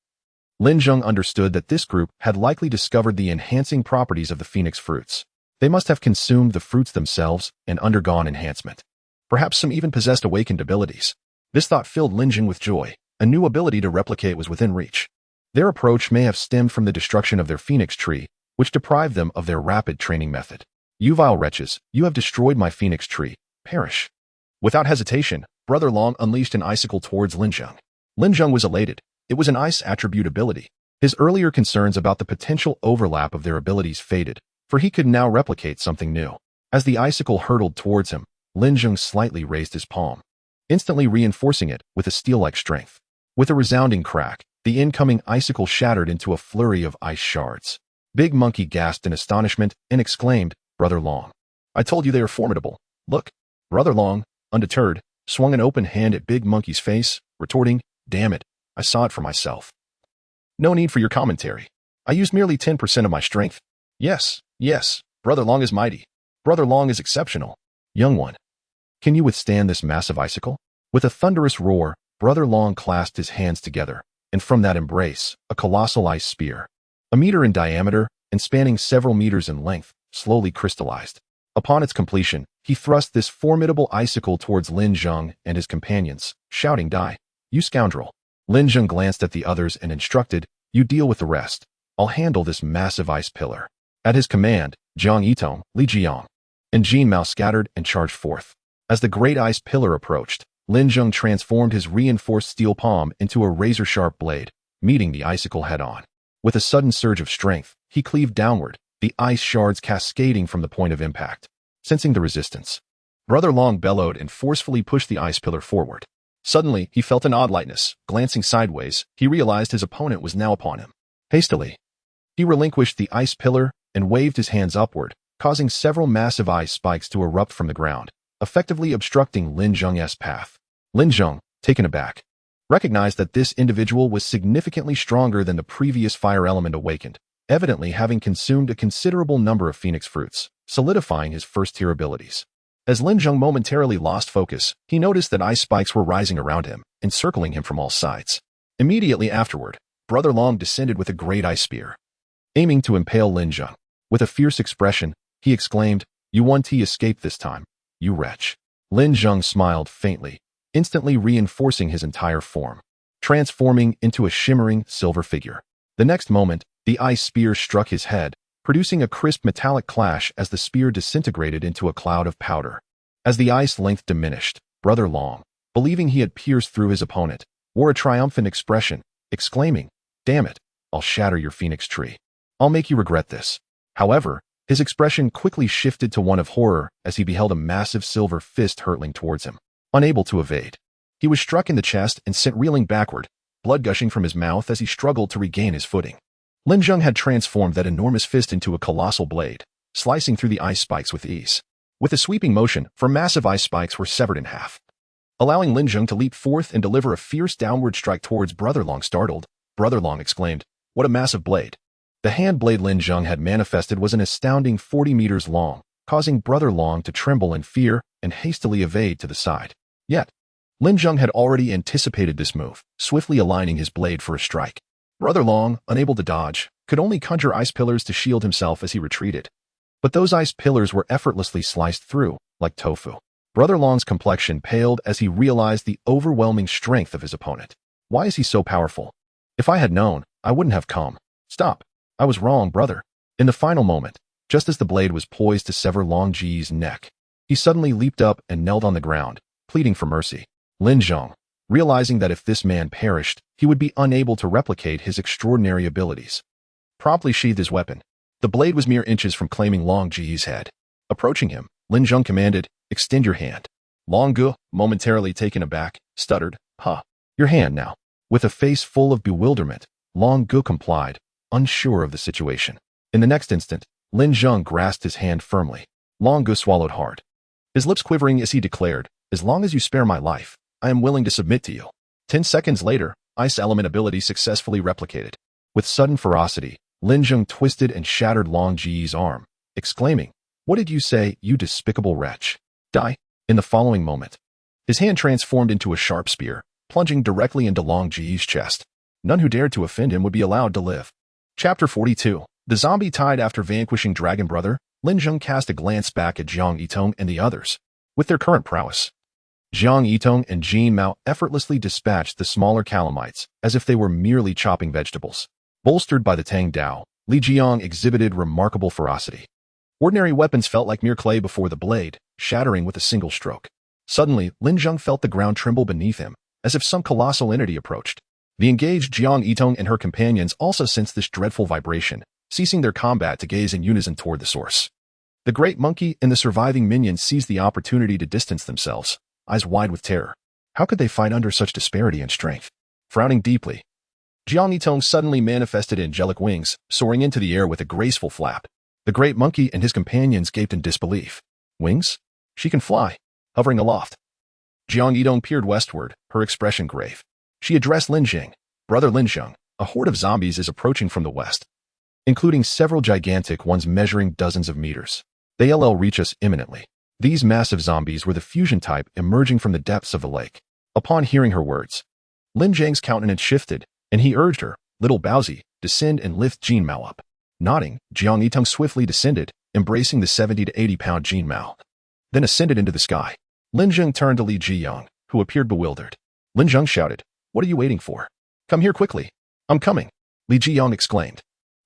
Lin Zheng understood that this group had likely discovered the enhancing properties of the Phoenix fruits. They must have consumed the fruits themselves and undergone enhancement. Perhaps some even possessed awakened abilities. This thought filled Lin Zheng with joy. A new ability to replicate was within reach. Their approach may have stemmed from the destruction of their Phoenix Tree, which deprived them of their rapid training method. "You vile wretches, you have destroyed my Phoenix Tree. Perish." Without hesitation, Brother Long unleashed an icicle towards Lin Zheng. Lin Zheng was elated. It was an ice attribute ability. His earlier concerns about the potential overlap of their abilities faded, for he could now replicate something new. As the icicle hurtled towards him, Lin Zheng slightly raised his palm, instantly reinforcing it with a steel-like strength. With a resounding crack, the incoming icicle shattered into a flurry of ice shards. Big Monkey gasped in astonishment and exclaimed, "Brother Long, I told you they are formidable. Look." Brother Long, undeterred, swung an open hand at Big Monkey's face, retorting, "Damn it, I saw it for myself. No need for your commentary. I used merely 10% of my strength. Yes, Brother Long is mighty. Brother Long is exceptional. Young one, can you withstand this massive icicle?" With a thunderous roar, Brother Long clasped his hands together, and from that embrace, a colossal ice spear, 1 meter in diameter and spanning several meters in length, slowly crystallized. Upon its completion, he thrust this formidable icicle towards Lin Zheng and his companions, shouting, "Die, you scoundrel." Lin Zheng glanced at the others and instructed, "You deal with the rest. I'll handle this massive ice pillar." At his command, Jiang Yitong, Li Jiang, and Jin Mao scattered and charged forth. As the great ice pillar approached, Lin Zheng transformed his reinforced steel palm into a razor-sharp blade, meeting the icicle head-on. With a sudden surge of strength, he cleaved downward, the ice shards cascading from the point of impact. Sensing the resistance, Brother Long bellowed and forcefully pushed the ice pillar forward. Suddenly, he felt an odd lightness. Glancing sideways, he realized his opponent was now upon him. Hastily, he relinquished the ice pillar and waved his hands upward, causing several massive ice spikes to erupt from the ground, effectively obstructing Lin Zheng's path. Lin Zheng, taken aback, recognized that this individual was significantly stronger than the previous fire element awakened, evidently having consumed a considerable number of Phoenix fruits, solidifying his first-tier abilities. As Lin Zheng momentarily lost focus, he noticed that ice spikes were rising around him, encircling him from all sides. Immediately afterward, Brother Long descended with a great ice spear, aiming to impale Lin Zheng. With a fierce expression, he exclaimed, "You won't escape this time, you wretch." Lin Zheng smiled faintly, instantly reinforcing his entire form, transforming into a shimmering silver figure. The next moment, the ice spear struck his head, producing a crisp metallic clash as the spear disintegrated into a cloud of powder. As the ice length diminished, Brother Long, believing he had pierced through his opponent, wore a triumphant expression, exclaiming, "Damn it, I'll shatter your Phoenix Tree. I'll make you regret this." However, his expression quickly shifted to one of horror as he beheld a massive silver fist hurtling towards him. Unable to evade, he was struck in the chest and sent reeling backward, blood gushing from his mouth as he struggled to regain his footing. Lin Zheng had transformed that enormous fist into a colossal blade, slicing through the ice spikes with ease. With a sweeping motion, four massive ice spikes were severed in half, allowing Lin Zheng to leap forth and deliver a fierce downward strike towards Brother Long. Startled, Brother Long exclaimed, "What a massive blade!" The hand blade Lin Zheng had manifested was an astounding 40 meters long, causing Brother Long to tremble in fear and hastily evade to the side. Yet, Lin Zheng had already anticipated this move, swiftly aligning his blade for a strike. Brother Long, unable to dodge, could only conjure ice pillars to shield himself as he retreated. But those ice pillars were effortlessly sliced through, like tofu. Brother Long's complexion paled as he realized the overwhelming strength of his opponent. Why is he so powerful? If I had known, I wouldn't have come. Stop. I was wrong, brother. In the final moment, just as the blade was poised to sever Long Ji's neck, he suddenly leaped up and knelt on the ground, pleading for mercy. Lin Zheng, realizing that if this man perished, he would be unable to replicate his extraordinary abilities, promptly sheathed his weapon. The blade was mere inches from claiming Long Ji's head. Approaching him, Lin Zheng commanded, "Extend your hand." Long Gu, momentarily taken aback, stuttered, "Huh. Your hand now." With a face full of bewilderment, Long Gu complied, unsure of the situation. In the next instant, Lin Zheng grasped his hand firmly. Long Gu swallowed hard, his lips quivering as he declared, "As long as you spare my life, I am willing to submit to you." 10 seconds later, ice element ability successfully replicated. With sudden ferocity, Lin Zheng twisted and shattered Long Ji's arm, exclaiming, "What did you say, you despicable wretch? Die!" In the following moment, his hand transformed into a sharp spear, plunging directly into Long Ji's chest. None who dared to offend him would be allowed to live. Chapter 42. The zombie tied. After vanquishing Dragon Brother, Lin Zheng cast a glance back at Jiang Yitong and the others. With their current prowess, Jiang Yitong and Jin Mao effortlessly dispatched the smaller calamites as if they were merely chopping vegetables. Bolstered by the Tang Dao, Li Jiang exhibited remarkable ferocity. Ordinary weapons felt like mere clay before the blade, shattering with a single stroke. Suddenly, Lin Zheng felt the ground tremble beneath him, as if some colossal entity approached. The engaged Jiang Yitong and her companions also sensed this dreadful vibration, ceasing their combat to gaze in unison toward the source. The great monkey and the surviving minions seized the opportunity to distance themselves, eyes wide with terror. How could they fight under such disparity in strength? Frowning deeply, Jiang Yitong suddenly manifested angelic wings, soaring into the air with a graceful flap. The great monkey and his companions gaped in disbelief. Wings? She can fly. Hovering aloft. Jiang Yitong peered westward, her expression grave. She addressed Lin Zheng. "Brother Lin Zheng, a horde of zombies is approaching from the west, including several gigantic ones measuring dozens of meters. They'll reach us imminently." These massive zombies were the fusion type emerging from the depths of the lake. Upon hearing her words, Lin Zheng's countenance shifted, and he urged her, "Little Baozi, descend and lift Jin Mao up." Nodding, Jiang Yitong swiftly descended, embracing the 70 to 80-pound Jin Mao, then ascended into the sky. Lin Zheng turned to Li Jiyang, who appeared bewildered. Lin Zheng shouted, "What are you waiting for? Come here quickly." "I'm coming," Li Jiyang exclaimed.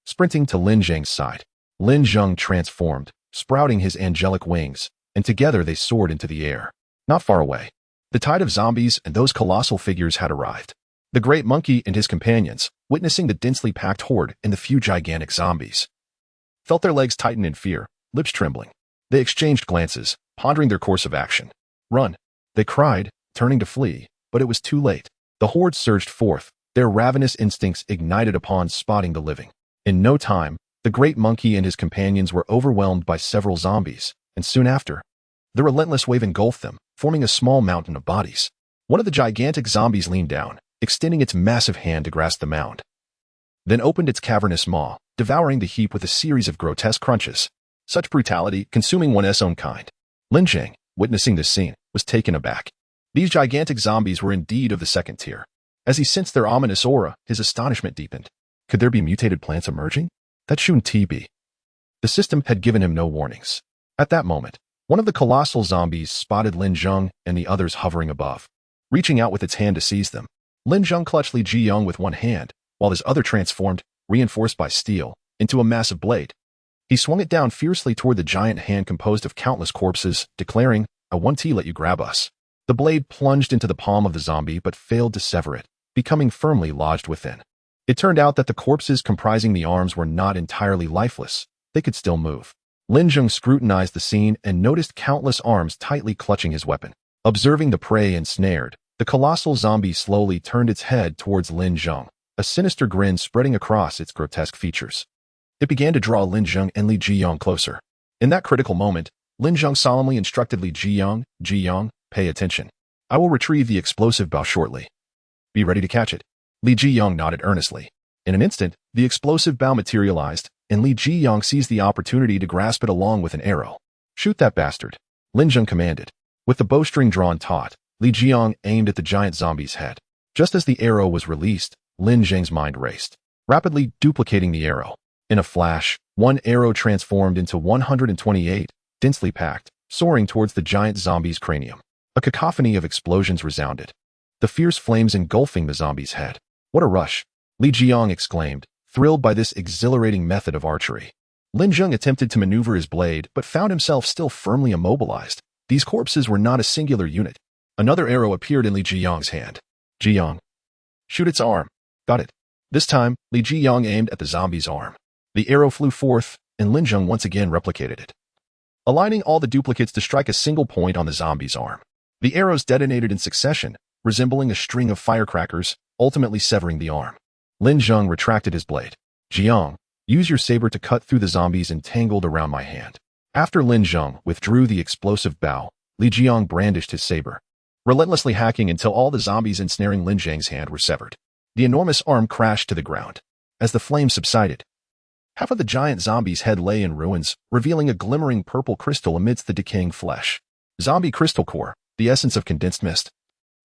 Sprinting to Lin Zheng's side, Lin Zheng transformed, sprouting his angelic wings, and together they soared into the air. Not far away, the tide of zombies and those colossal figures had arrived. The great monkey and his companions, witnessing the densely packed horde and the few gigantic zombies, felt their legs tighten in fear, lips trembling. They exchanged glances, pondering their course of action. "Run!" they cried, turning to flee, but it was too late. The horde surged forth, their ravenous instincts ignited upon spotting the living. In no time, the great monkey and his companions were overwhelmed by several zombies, and soon after, the relentless wave engulfed them, forming a small mountain of bodies. One of the gigantic zombies leaned down, extending its massive hand to grasp the mound, then opened its cavernous maw, devouring the heap with a series of grotesque crunches. Such brutality consuming one's own kind. Lin Zheng, witnessing this scene, was taken aback. These gigantic zombies were indeed of the second tier. As he sensed their ominous aura, his astonishment deepened. Could there be mutated plants emerging? That shouldn't be. The system had given him no warnings. At that moment, one of the colossal zombies spotted Lin Zheng and the others hovering above. Reaching out with its hand to seize them, Lin Zheng clutched Li Jiyang with one hand, while his other transformed, reinforced by steel, into a massive blade. He swung it down fiercely toward the giant hand composed of countless corpses, declaring, "I won't let you grab us." The blade plunged into the palm of the zombie but failed to sever it, becoming firmly lodged within. It turned out that the corpses comprising the arms were not entirely lifeless. They could still move. Lin Zheng scrutinized the scene and noticed countless arms tightly clutching his weapon. Observing the prey ensnared, the colossal zombie slowly turned its head towards Lin Zheng, a sinister grin spreading across its grotesque features. It began to draw Lin Zheng and Li Jiyang closer. In that critical moment, Lin Zheng solemnly instructed Li Jiyang, "Pay attention. I will retrieve the explosive bow shortly. Be ready to catch it." Li Jiyang nodded earnestly. In an instant, the explosive bow materialized, and Li Jiyang seized the opportunity to grasp it along with an arrow. "Shoot that bastard," Lin Zheng commanded. With the bowstring drawn taut, Li Jiyang aimed at the giant zombie's head. Just as the arrow was released, Lin Zheng's mind raced. rapidly duplicating the arrow. In a flash, one arrow transformed into 128, densely packed, soaring towards the giant zombie's cranium. A cacophony of explosions resounded, the fierce flames engulfing the zombie's head. What a rush! Li Zheng exclaimed, thrilled by this exhilarating method of archery. Lin Zheng attempted to maneuver his blade, but found himself still firmly immobilized. These corpses were not a singular unit. Another arrow appeared in Li Zheng's hand. Zheng. Shoot its arm. Got it. This time, Li Zheng aimed at the zombie's arm. The arrow flew forth, and Lin Zheng once again replicated it, aligning all the duplicates to strike a single point on the zombie's arm. The arrows detonated in succession, resembling a string of firecrackers, ultimately severing the arm. Lin Zheng retracted his blade. Zheng, use your saber to cut through the zombies entangled around my hand. After Lin Zheng withdrew the explosive bow, Li Zheng brandished his saber, relentlessly hacking until all the zombies ensnaring Lin Zheng's hand were severed. The enormous arm crashed to the ground. As the flames subsided, half of the giant zombie's head lay in ruins, revealing a glimmering purple crystal amidst the decaying flesh. Zombie crystal core, the essence of condensed mist.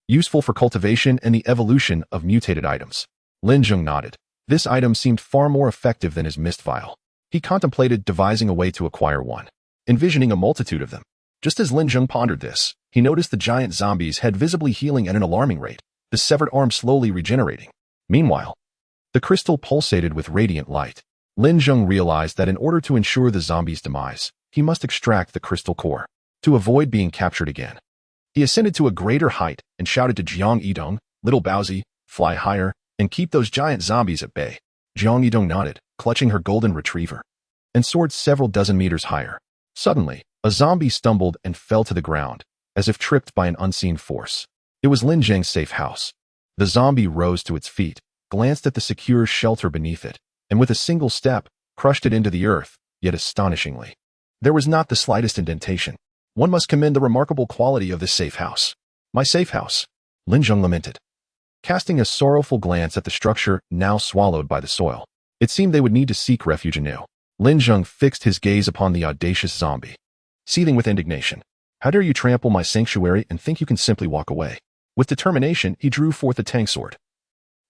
Useful for cultivation and the evolution of mutated items. Lin Zheng nodded. This item seemed far more effective than his mist vial. He contemplated devising a way to acquire one, envisioning a multitude of them. Just as Lin Zheng pondered this, he noticed the giant zombie's head visibly healing at an alarming rate, the severed arm slowly regenerating. Meanwhile, the crystal pulsated with radiant light. Lin Zheng realized that in order to ensure the zombie's demise, he must extract the crystal core to avoid being captured again. He ascended to a greater height and shouted to Jiang Yidong, "Little Baozi, fly higher and keep those giant zombies at bay." Jiang Yidong nodded, clutching her golden retriever, and soared several dozen meters higher. Suddenly, a zombie stumbled and fell to the ground, as if tripped by an unseen force. It was Lin Zheng's safe house. The zombie rose to its feet, glanced at the secure shelter beneath it, and with a single step, crushed it into the earth, yet astonishingly, there was not the slightest indentation. One must commend the remarkable quality of this safe house. My safe house, Lin Zheng lamented, casting a sorrowful glance at the structure now swallowed by the soil. It seemed they would need to seek refuge anew. Lin Zheng fixed his gaze upon the audacious zombie, seething with indignation. How dare you trample my sanctuary and think you can simply walk away? With determination, he drew forth a tang sword,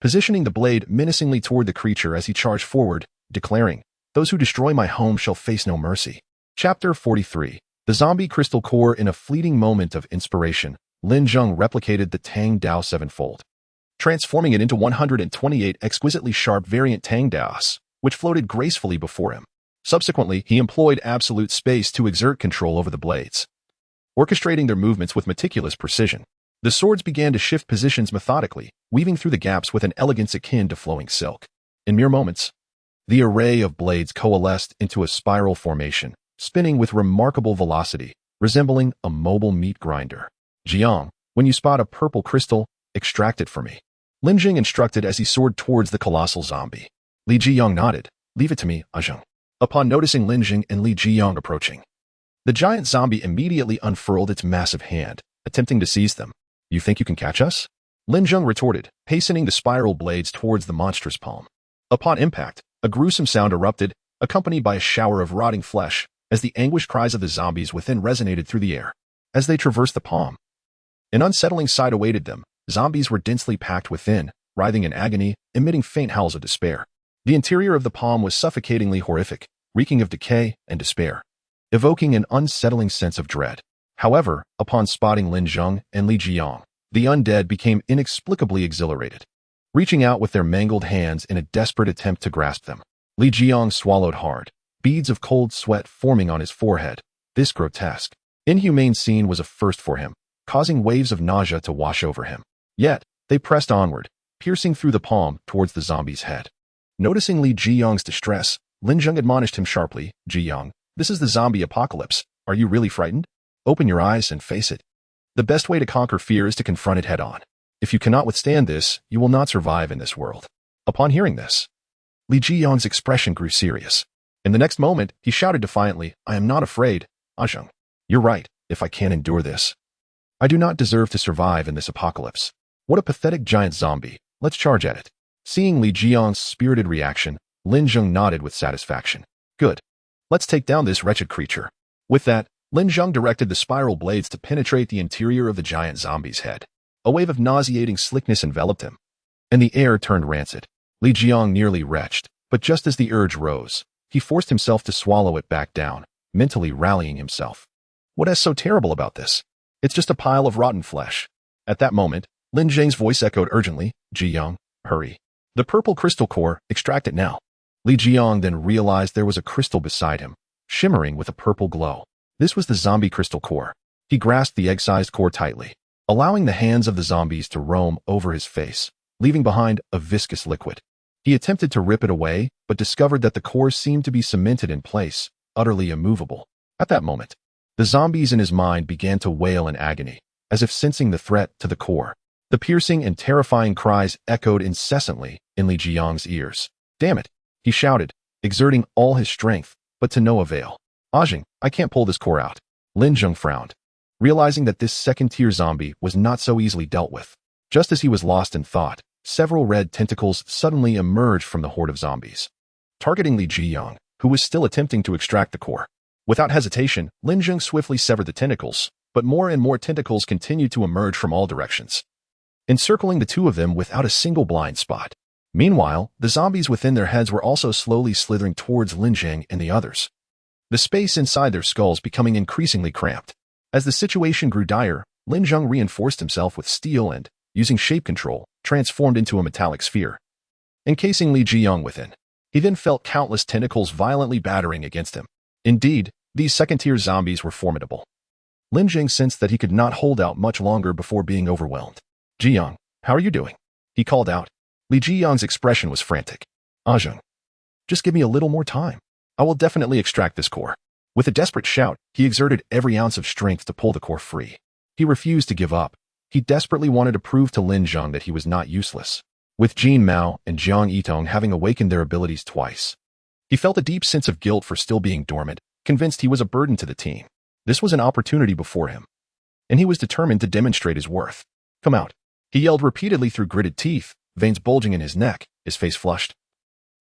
positioning the blade menacingly toward the creature as he charged forward, declaring, "Those who destroy my home shall face no mercy." Chapter 43. The zombie crystal core. In a fleeting moment of inspiration, Lin Zheng replicated the Tang Dao sevenfold, transforming it into 128 exquisitely sharp variant Tang Daos, which floated gracefully before him. Subsequently, he employed absolute space to exert control over the blades, orchestrating their movements with meticulous precision. The swords began to shift positions methodically, weaving through the gaps with an elegance akin to flowing silk. In mere moments, the array of blades coalesced into a spiral formation, spinning with remarkable velocity, resembling a mobile meat grinder. "Jiang, when you spot a purple crystal, extract it for me," Lin Zheng instructed as he soared towards the colossal zombie. Li Zheng nodded. "Leave it to me, Zheng." Upon noticing Lin Zheng and Li Zheng approaching, the giant zombie immediately unfurled its massive hand, attempting to seize them. "You think you can catch us?" Lin Zheng retorted, hastening the spiral blades towards the monstrous palm. Upon impact, a gruesome sound erupted, accompanied by a shower of rotting flesh, as the anguished cries of the zombies within resonated through the air. As they traversed the palm, an unsettling sight awaited them. Zombies were densely packed within, writhing in agony, emitting faint howls of despair. The interior of the palm was suffocatingly horrific, reeking of decay and despair, evoking an unsettling sense of dread. However, upon spotting Lin Zheng and Li Zheng, the undead became inexplicably exhilarated, reaching out with their mangled hands in a desperate attempt to grasp them. Li Zheng swallowed hard, beads of cold sweat forming on his forehead. This grotesque, inhumane scene was a first for him, causing waves of nausea to wash over him. Yet, they pressed onward, piercing through the palm towards the zombie's head. Noticing Li Zheng's distress, Lin Zheng admonished him sharply, "Zheng, this is the zombie apocalypse. Are you really frightened? Open your eyes and face it. The best way to conquer fear is to confront it head-on. If you cannot withstand this, you will not survive in this world." Upon hearing this, Li Zheng's expression grew serious. In the next moment, he shouted defiantly, "I am not afraid, Zheng. You're right, if I can't endure this, I do not deserve to survive in this apocalypse. What a pathetic giant zombie. Let's charge at it." Seeing Li Zheng's spirited reaction, Lin Zheng nodded with satisfaction. "Good. Let's take down this wretched creature." With that, Lin Zheng directed the spiral blades to penetrate the interior of the giant zombie's head. A wave of nauseating slickness enveloped him, and the air turned rancid. Li Jiang nearly retched, but just as the urge rose, he forced himself to swallow it back down, mentally rallying himself. What is so terrible about this? It's just a pile of rotten flesh. At that moment, Lin Zheng's voice echoed urgently, Jiang, hurry. The purple crystal core, extract it now. Li Jiang then realized there was a crystal beside him, shimmering with a purple glow. This was the zombie crystal core. He grasped the egg-sized core tightly, allowing the hands of the zombies to roam over his face, leaving behind a viscous liquid. He attempted to rip it away, but discovered that the core seemed to be cemented in place, utterly immovable. At that moment, the zombies in his mind began to wail in agony, as if sensing the threat to the core. The piercing and terrifying cries echoed incessantly in Li Jiang's ears. Damn it, he shouted, exerting all his strength, but to no avail. Ajing, I can't pull this core out. Lin Zheng frowned, realizing that this second-tier zombie was not so easily dealt with. Just as he was lost in thought, several red tentacles suddenly emerged from the horde of zombies, targeting Li Jiang, who was still attempting to extract the core. Without hesitation, Lin Zheng swiftly severed the tentacles, but more and more tentacles continued to emerge from all directions, encircling the two of them without a single blind spot. Meanwhile, the zombies within their heads were also slowly slithering towards Lin Zheng and the others, the space inside their skulls becoming increasingly cramped. As the situation grew dire, Lin Zheng reinforced himself with steel and, using shape control, transformed into a metallic sphere, encasing Li Jiang within. He then felt countless tentacles violently battering against him. Indeed, these second-tier zombies were formidable. Lin Zheng sensed that he could not hold out much longer before being overwhelmed. Jiang, how are you doing? He called out. Li Jiang's expression was frantic. Ajing, just give me a little more time. I will definitely extract this core. With a desperate shout, he exerted every ounce of strength to pull the core free. He refused to give up. He desperately wanted to prove to Lin Zheng that he was not useless. With Jin Mao and Jiang Yitong having awakened their abilities twice, he felt a deep sense of guilt for still being dormant, convinced he was a burden to the team. This was an opportunity before him, and he was determined to demonstrate his worth. Come out. He yelled repeatedly through gritted teeth, veins bulging in his neck, his face flushed,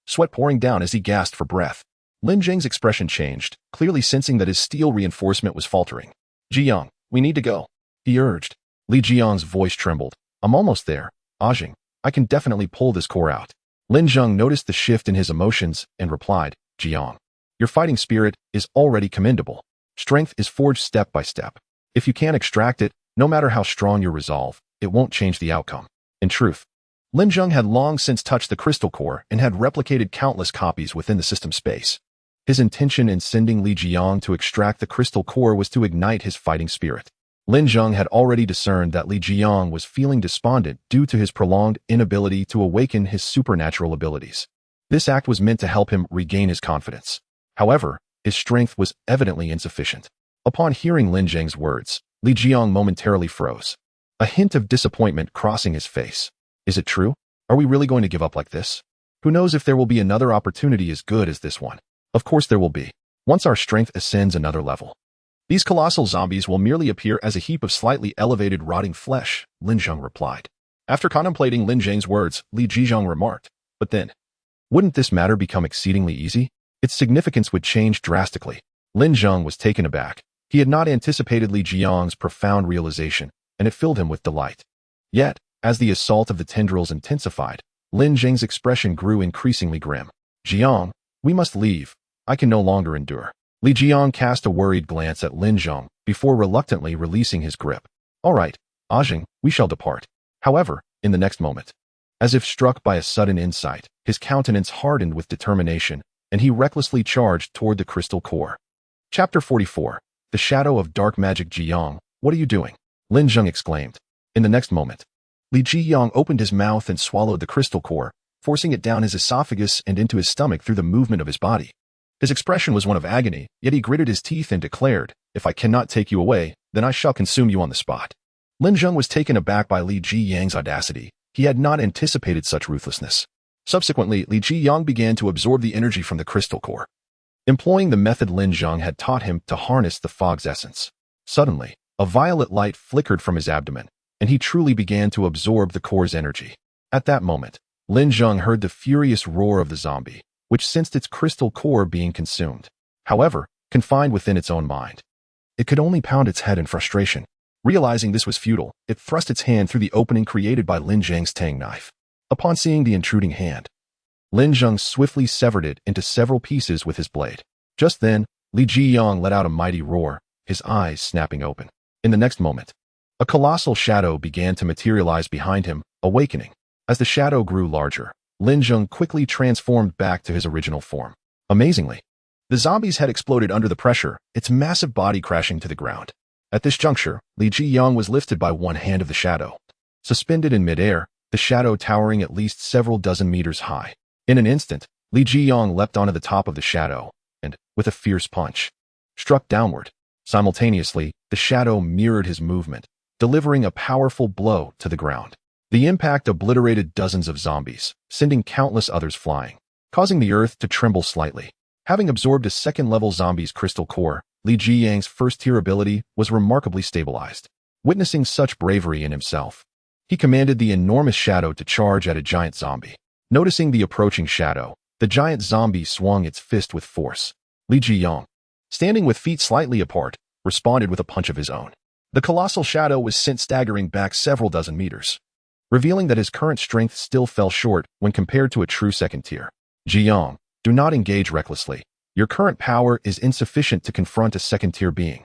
sweat pouring down as he gasped for breath. Lin Zheng's expression changed, clearly sensing that his steel reinforcement was faltering. Jiang, we need to go, he urged. Li Jiang's voice trembled. I'm almost there, Ajing. I can definitely pull this core out. Lin Zheng noticed the shift in his emotions and replied, Jiang, your fighting spirit is already commendable. Strength is forged step by step. If you can't extract it, no matter how strong your resolve, it won't change the outcome. In truth, Lin Zheng had long since touched the crystal core and had replicated countless copies within the system space. His intention in sending Li Jiang to extract the crystal core was to ignite his fighting spirit. Lin Zheng had already discerned that Li Jiang was feeling despondent due to his prolonged inability to awaken his supernatural abilities. This act was meant to help him regain his confidence. However, his strength was evidently insufficient. Upon hearing Lin Zheng's words, Li Jiang momentarily froze, a hint of disappointment crossing his face. Is it true? Are we really going to give up like this? Who knows if there will be another opportunity as good as this one? Of course there will be, once our strength ascends another level. These colossal zombies will merely appear as a heap of slightly elevated rotting flesh, Lin Zheng replied. After contemplating Lin Zheng's words, Li Jiang remarked, but then, wouldn't this matter become exceedingly easy? Its significance would change drastically. Lin Zheng was taken aback. He had not anticipated Li Jiang's profound realization, and it filled him with delight. Yet, as the assault of the tendrils intensified, Lin Zheng's expression grew increasingly grim. Jiang, we must leave. I can no longer endure. Li Jiang cast a worried glance at Lin Zheng before reluctantly releasing his grip. All right, Ajing, we shall depart. However, in the next moment, as if struck by a sudden insight, his countenance hardened with determination, and he recklessly charged toward the crystal core. Chapter 44. The Shadow of Dark Magic. Jiang, what are you doing? Lin Zheng exclaimed. In the next moment, Li Jiang opened his mouth and swallowed the crystal core, forcing it down his esophagus and into his stomach through the movement of his body. His expression was one of agony, yet he gritted his teeth and declared, if I cannot take you away, then I shall consume you on the spot. Lin Zheng was taken aback by Li Jiang's audacity. He had not anticipated such ruthlessness. Subsequently, Li Jiang began to absorb the energy from the crystal core, employing the method Lin Zheng had taught him to harness the fog's essence. Suddenly, a violet light flickered from his abdomen, and he truly began to absorb the core's energy. At that moment, Lin Zheng heard the furious roar of the zombie, which sensed its crystal core being consumed. However, confined within its own mind, it could only pound its head in frustration. Realizing this was futile, it thrust its hand through the opening created by Lin Zheng's tang knife. Upon seeing the intruding hand, Lin Zheng swiftly severed it into several pieces with his blade. Just then, Li Zheng let out a mighty roar, his eyes snapping open. In the next moment, a colossal shadow began to materialize behind him, awakening. As the shadow grew larger, Lin Zheng quickly transformed back to his original form. Amazingly, the zombie's head exploded under the pressure, its massive body crashing to the ground. At this juncture, Li Zheng was lifted by one hand of the shadow. Suspended in midair, the shadow towering at least several dozen meters high. In an instant, Li Zheng leapt onto the top of the shadow, and, with a fierce punch, struck downward. Simultaneously, the shadow mirrored his movement, delivering a powerful blow to the ground. The impact obliterated dozens of zombies, sending countless others flying, causing the earth to tremble slightly. Having absorbed a second-level zombie's crystal core, Li Zheng's first-tier ability was remarkably stabilized. Witnessing such bravery in himself, he commanded the enormous shadow to charge at a giant zombie. Noticing the approaching shadow, the giant zombie swung its fist with force. Li Zheng, standing with feet slightly apart, responded with a punch of his own. The colossal shadow was sent staggering back several dozen meters, revealing that his current strength still fell short when compared to a true second tier. Zheng, do not engage recklessly. Your current power is insufficient to confront a second-tier being,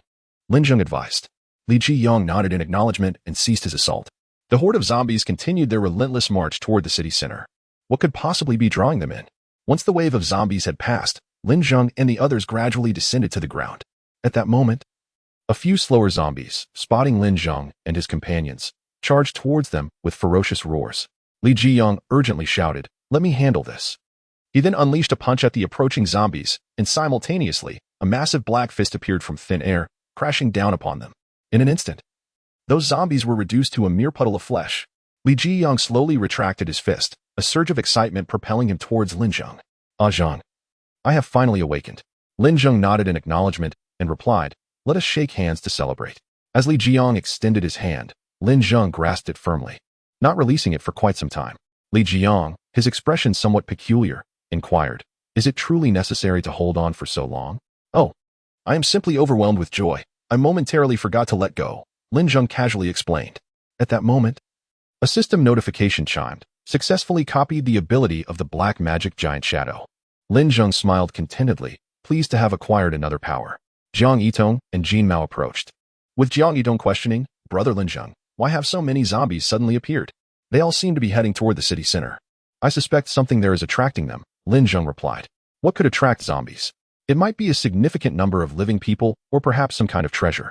Lin Zheng advised. Li Zheng nodded in acknowledgement and ceased his assault. The horde of zombies continued their relentless march toward the city center. What could possibly be drawing them in? Once the wave of zombies had passed, Lin Zheng and the others gradually descended to the ground. At that moment, a few slower zombies, spotting Lin Zheng and his companions, charged towards them with ferocious roars. Li Zheng urgently shouted, "Let me handle this." He then unleashed a punch at the approaching zombies, and simultaneously, a massive black fist appeared from thin air, crashing down upon them. In an instant, those zombies were reduced to a mere puddle of flesh. Li Zheng slowly retracted his fist, a surge of excitement propelling him towards Lin Zheng. "Ah, Zheng, I have finally awakened." Lin Zheng nodded in acknowledgement and replied, "Let us shake hands to celebrate." As Li Zheng extended his hand, Lin Zheng grasped it firmly, not releasing it for quite some time. Li Zheng, his expression somewhat peculiar, inquired, "Is it truly necessary to hold on for so long?" "Oh, I am simply overwhelmed with joy. I momentarily forgot to let go," Lin Zheng casually explained. At that moment, a system notification chimed, successfully copied the ability of the black magic giant shadow. Lin Zheng smiled contentedly, pleased to have acquired another power. Jiang Yitong and Jin Mao approached. With Jiang Yitong questioning, "Brother Lin Zheng, why have so many zombies suddenly appeared? They all seem to be heading toward the city center." "I suspect something there is attracting them," Lin Zheng replied. "What could attract zombies? It might be a significant number of living people or perhaps some kind of treasure."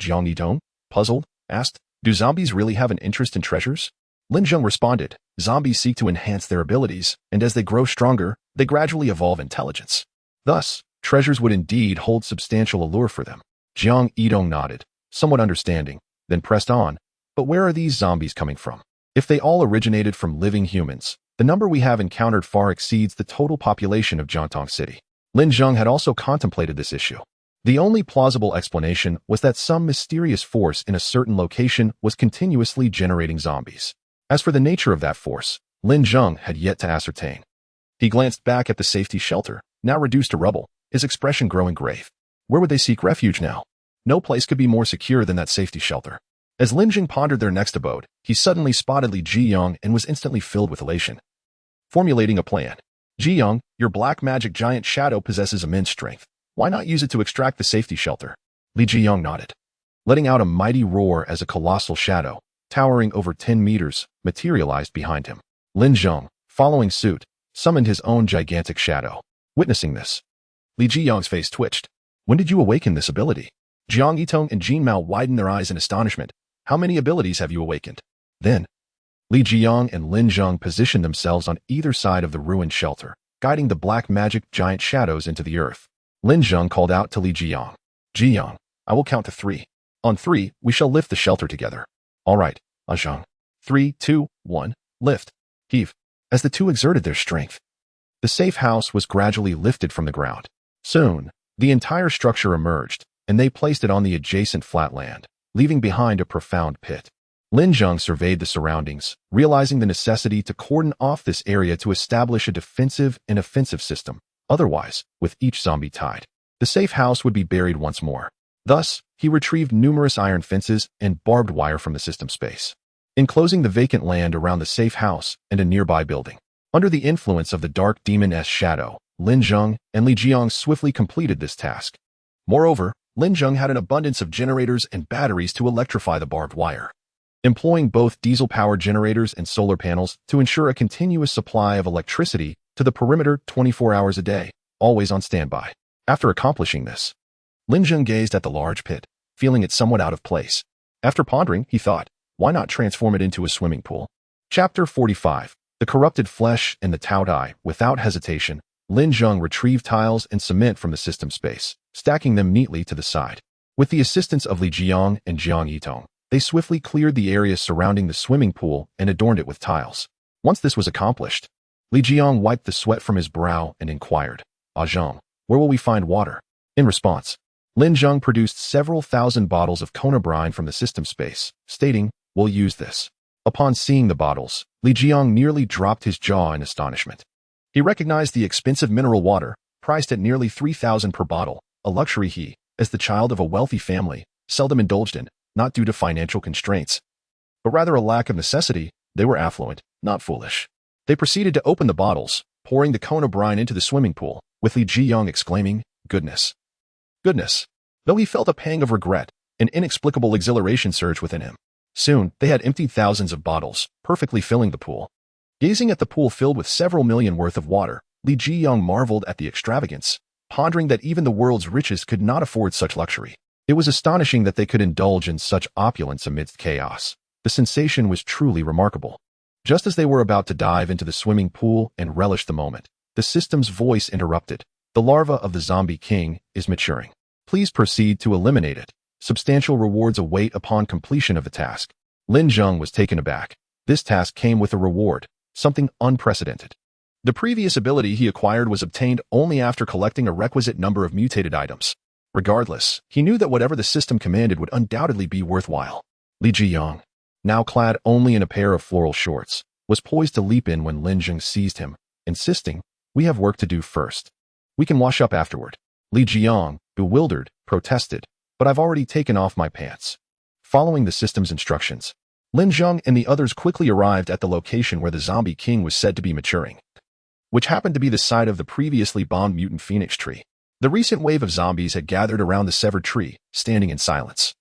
Jiang Yitong, puzzled, asked, "Do zombies really have an interest in treasures?" Lin Zheng responded, "Zombies seek to enhance their abilities, and as they grow stronger, they gradually evolve intelligence. Thus, treasures would indeed hold substantial allure for them." Jiang Yitong nodded, somewhat understanding, then pressed on, "But where are these zombies coming from? If they all originated from living humans, the number we have encountered far exceeds the total population of Jiantong City." Lin Zheng had also contemplated this issue. The only plausible explanation was that some mysterious force in a certain location was continuously generating zombies. As for the nature of that force, Lin Zheng had yet to ascertain. He glanced back at the safety shelter, now reduced to rubble, his expression growing grave. Where would they seek refuge now? No place could be more secure than that safety shelter. As Lin Zheng pondered their next abode, he suddenly spotted Li Zheng and was instantly filled with elation. Formulating a plan. "Zheng, your black magic giant shadow possesses immense strength. Why not use it to extract the safety shelter?" Li Zheng nodded, letting out a mighty roar as a colossal shadow, towering over 10 meters, materialized behind him. Lin Zheng, following suit, summoned his own gigantic shadow. Witnessing this, Li Zheng's face twitched. "When did you awaken this ability?" Jiang Yitong and Jin Mao widened their eyes in astonishment. "How many abilities have you awakened?" Then, Li Zheng and Lin Zheng positioned themselves on either side of the ruined shelter, guiding the black magic giant shadows into the earth. Lin Zheng called out to Li Zheng, "Zheng, I will count to 3. On 3, we shall lift the shelter together." "All right, Zheng. 3, 2, 1, lift." Heave. As the two exerted their strength, the safe house was gradually lifted from the ground. Soon, the entire structure emerged, and they placed it on the adjacent flat land, leaving behind a profound pit. Lin Zheng surveyed the surroundings, realizing the necessity to cordon off this area to establish a defensive and offensive system. Otherwise, with each zombie tied, the safe house would be buried once more. Thus, he retrieved numerous iron fences and barbed wire from the system space, enclosing the vacant land around the safe house and a nearby building. Under the influence of the dark demon's shadow, Lin Zheng and Li Jiang swiftly completed this task. Moreover, Lin Zheng had an abundance of generators and batteries to electrify the barbed wire, employing both diesel-powered generators and solar panels to ensure a continuous supply of electricity to the perimeter 24 hours a day, always on standby. After accomplishing this, Lin Zheng gazed at the large pit, feeling it somewhat out of place. After pondering, he thought, why not transform it into a swimming pool? Chapter 45. The Corrupted Flesh and the Taoed Eye. Without hesitation, Lin Zheng retrieved tiles and cement from the system space, stacking them neatly to the side. With the assistance of Li Jiang and Jiang Yitong, they swiftly cleared the area surrounding the swimming pool and adorned it with tiles. Once this was accomplished, Li Jiang wiped the sweat from his brow and inquired, Zheng, where will we find water? In response, Lin Zheng produced several thousand bottles of Kona brine from the system space, stating, we'll use this. Upon seeing the bottles, Li Jiang nearly dropped his jaw in astonishment. He recognized the expensive mineral water, priced at nearly 3,000 per bottle, a luxury he, as the child of a wealthy family, seldom indulged in, not due to financial constraints, but rather a lack of necessity. They were affluent, not foolish. They proceeded to open the bottles, pouring the Kona brine into the swimming pool, with Li Jiang exclaiming, goodness. Goodness. Though he felt a pang of regret, an inexplicable exhilaration surged within him. Soon, they had emptied thousands of bottles, perfectly filling the pool. Gazing at the pool filled with several million worth of water, Li Jiang marveled at the extravagance, pondering that even the world's richest could not afford such luxury. It was astonishing that they could indulge in such opulence amidst chaos. The sensation was truly remarkable. Just as they were about to dive into the swimming pool and relish the moment, the system's voice interrupted. The larva of the zombie king is maturing. Please proceed to eliminate it. Substantial rewards await upon completion of the task. Lin Zheng was taken aback. This task came with a reward, something unprecedented. The previous ability he acquired was obtained only after collecting a requisite number of mutated items. Regardless, he knew that whatever the system commanded would undoubtedly be worthwhile. Li Jiang, now clad only in a pair of floral shorts, was poised to leap in when Lin Zheng seized him, insisting, we have work to do first. We can wash up afterward. Li Jiang, bewildered, protested, but I've already taken off my pants. Following the system's instructions, Lin Zheng and the others quickly arrived at the location where the zombie king was said to be maturing, which happened to be the site of the previously bombed mutant phoenix tree. The recent wave of zombies had gathered around the severed tree, standing in silence,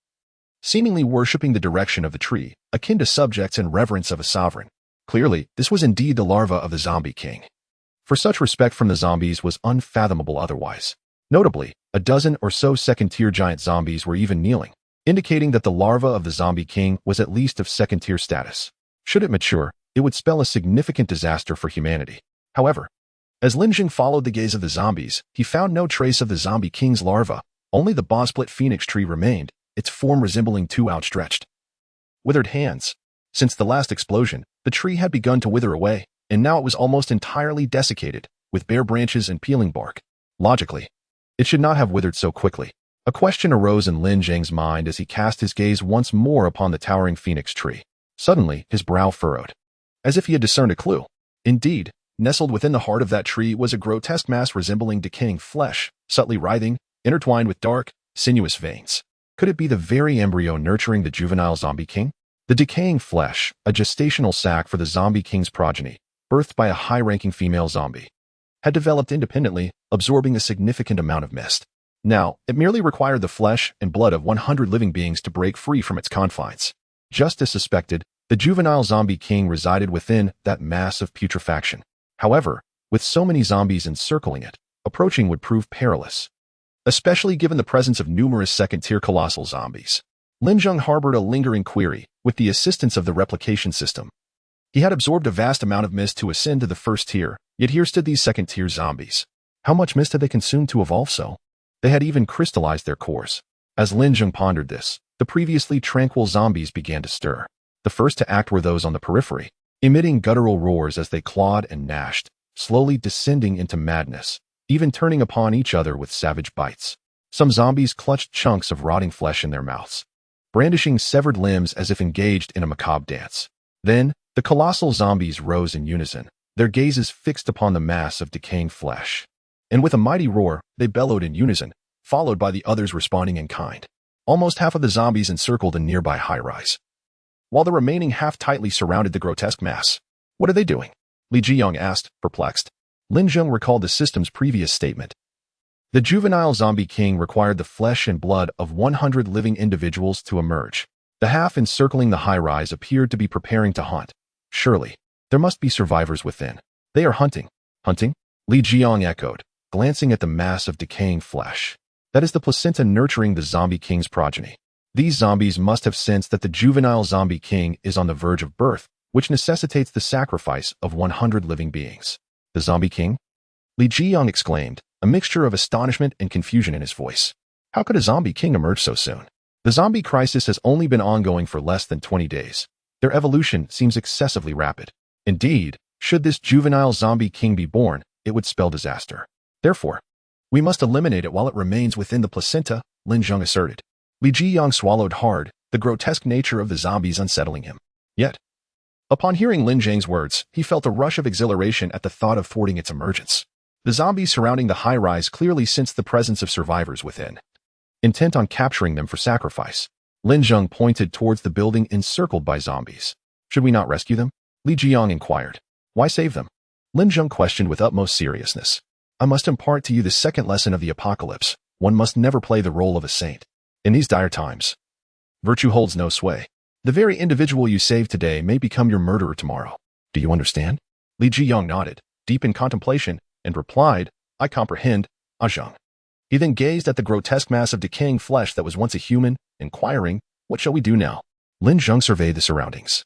seemingly worshipping the direction of the tree, akin to subjects in reverence of a sovereign. Clearly, this was indeed the larva of the zombie king. For such respect from the zombies was unfathomable otherwise. Notably, a dozen or so second-tier giant zombies were even kneeling, indicating that the larva of the zombie king was at least of second-tier status. Should it mature, it would spell a significant disaster for humanity. However, as Lin Zheng followed the gaze of the zombies, he found no trace of the zombie king's larva. Only the bomb-split phoenix tree remained, its form resembling two outstretched, withered hands. Since the last explosion, the tree had begun to wither away, and now it was almost entirely desiccated, with bare branches and peeling bark. Logically, it should not have withered so quickly. A question arose in Lin Zheng's mind as he cast his gaze once more upon the towering phoenix tree. Suddenly, his brow furrowed, as if he had discerned a clue. Indeed, nestled within the heart of that tree was a grotesque mass resembling decaying flesh, subtly writhing, intertwined with dark, sinuous veins. Could it be the very embryo nurturing the juvenile zombie king? The decaying flesh, a gestational sac for the zombie king's progeny, birthed by a high-ranking female zombie, had developed independently, absorbing a significant amount of mist. Now, it merely required the flesh and blood of 100 living beings to break free from its confines. Just as suspected, the juvenile zombie king resided within that mass of putrefaction. However, with so many zombies encircling it, approaching would prove perilous, especially given the presence of numerous second-tier colossal zombies. Lin Zheng harbored a lingering query. With the assistance of the replication system, he had absorbed a vast amount of mist to ascend to the first tier, yet here stood these second-tier zombies. How much mist had they consumed to evolve so? They had even crystallized their cores. As Lin Zheng pondered this, the previously tranquil zombies began to stir. The first to act were those on the periphery, emitting guttural roars as they clawed and gnashed, slowly descending into madness, even turning upon each other with savage bites. Some zombies clutched chunks of rotting flesh in their mouths, brandishing severed limbs as if engaged in a macabre dance. Then, the colossal zombies rose in unison, their gazes fixed upon the mass of decaying flesh. And with a mighty roar, they bellowed in unison, followed by the others responding in kind. Almost half of the zombies encircled a nearby high-rise, while the remaining half tightly surrounded the grotesque mass. What are they doing? Li Zheng asked, perplexed. Lin Zheng recalled the system's previous statement. The juvenile zombie king required the flesh and blood of 100 living individuals to emerge. The half encircling the high-rise appeared to be preparing to hunt. Surely, there must be survivors within. They are hunting. Hunting? Li Zheng echoed, glancing at the mass of decaying flesh. That is the placenta nurturing the zombie king's progeny. These zombies must have sensed that the juvenile zombie king is on the verge of birth, which necessitates the sacrifice of 100 living beings. The zombie king? Li Zheng exclaimed, a mixture of astonishment and confusion in his voice. How could a zombie king emerge so soon? The zombie crisis has only been ongoing for less than 20 days. Their evolution seems excessively rapid. Indeed, should this juvenile zombie king be born, it would spell disaster. Therefore, we must eliminate it while it remains within the placenta, Lin Zheng asserted. Li Zheng swallowed hard, the grotesque nature of the zombies unsettling him. Yet, upon hearing Lin Zheng's words, he felt a rush of exhilaration at the thought of thwarting its emergence. The zombies surrounding the high-rise clearly sensed the presence of survivors within. Intent on capturing them for sacrifice, Lin Zheng pointed towards the building encircled by zombies. Should we not rescue them? Li Zheng inquired. Why save them? Lin Zheng questioned with utmost seriousness. I must impart to you the second lesson of the apocalypse. One must never play the role of a saint. In these dire times, virtue holds no sway. The very individual you save today may become your murderer tomorrow. Do you understand? Li Zheng nodded, deep in contemplation, and replied, I comprehend, Zheng. He then gazed at the grotesque mass of decaying flesh that was once a human, inquiring, what shall we do now? Lin Zheng surveyed the surroundings,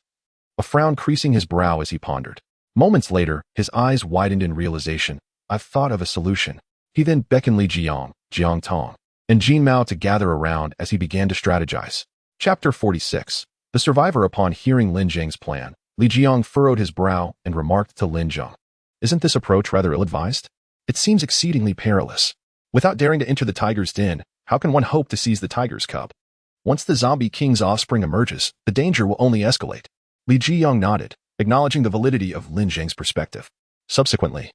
a frown creasing his brow as he pondered. Moments later, his eyes widened in realization. I've thought of a solution. He then beckoned Li Zheng, Jiang Tong, and Jin Mao to gather around as he began to strategize. Chapter 46. The survivor. Upon hearing Lin Zheng's plan, Li Zheng furrowed his brow and remarked to Lin Zheng, isn't this approach rather ill-advised? It seems exceedingly perilous. Without daring to enter the tiger's den, how can one hope to seize the tiger's cub? Once the zombie king's offspring emerges, the danger will only escalate. Li Zheng nodded, acknowledging the validity of Lin Zheng's perspective. Subsequently,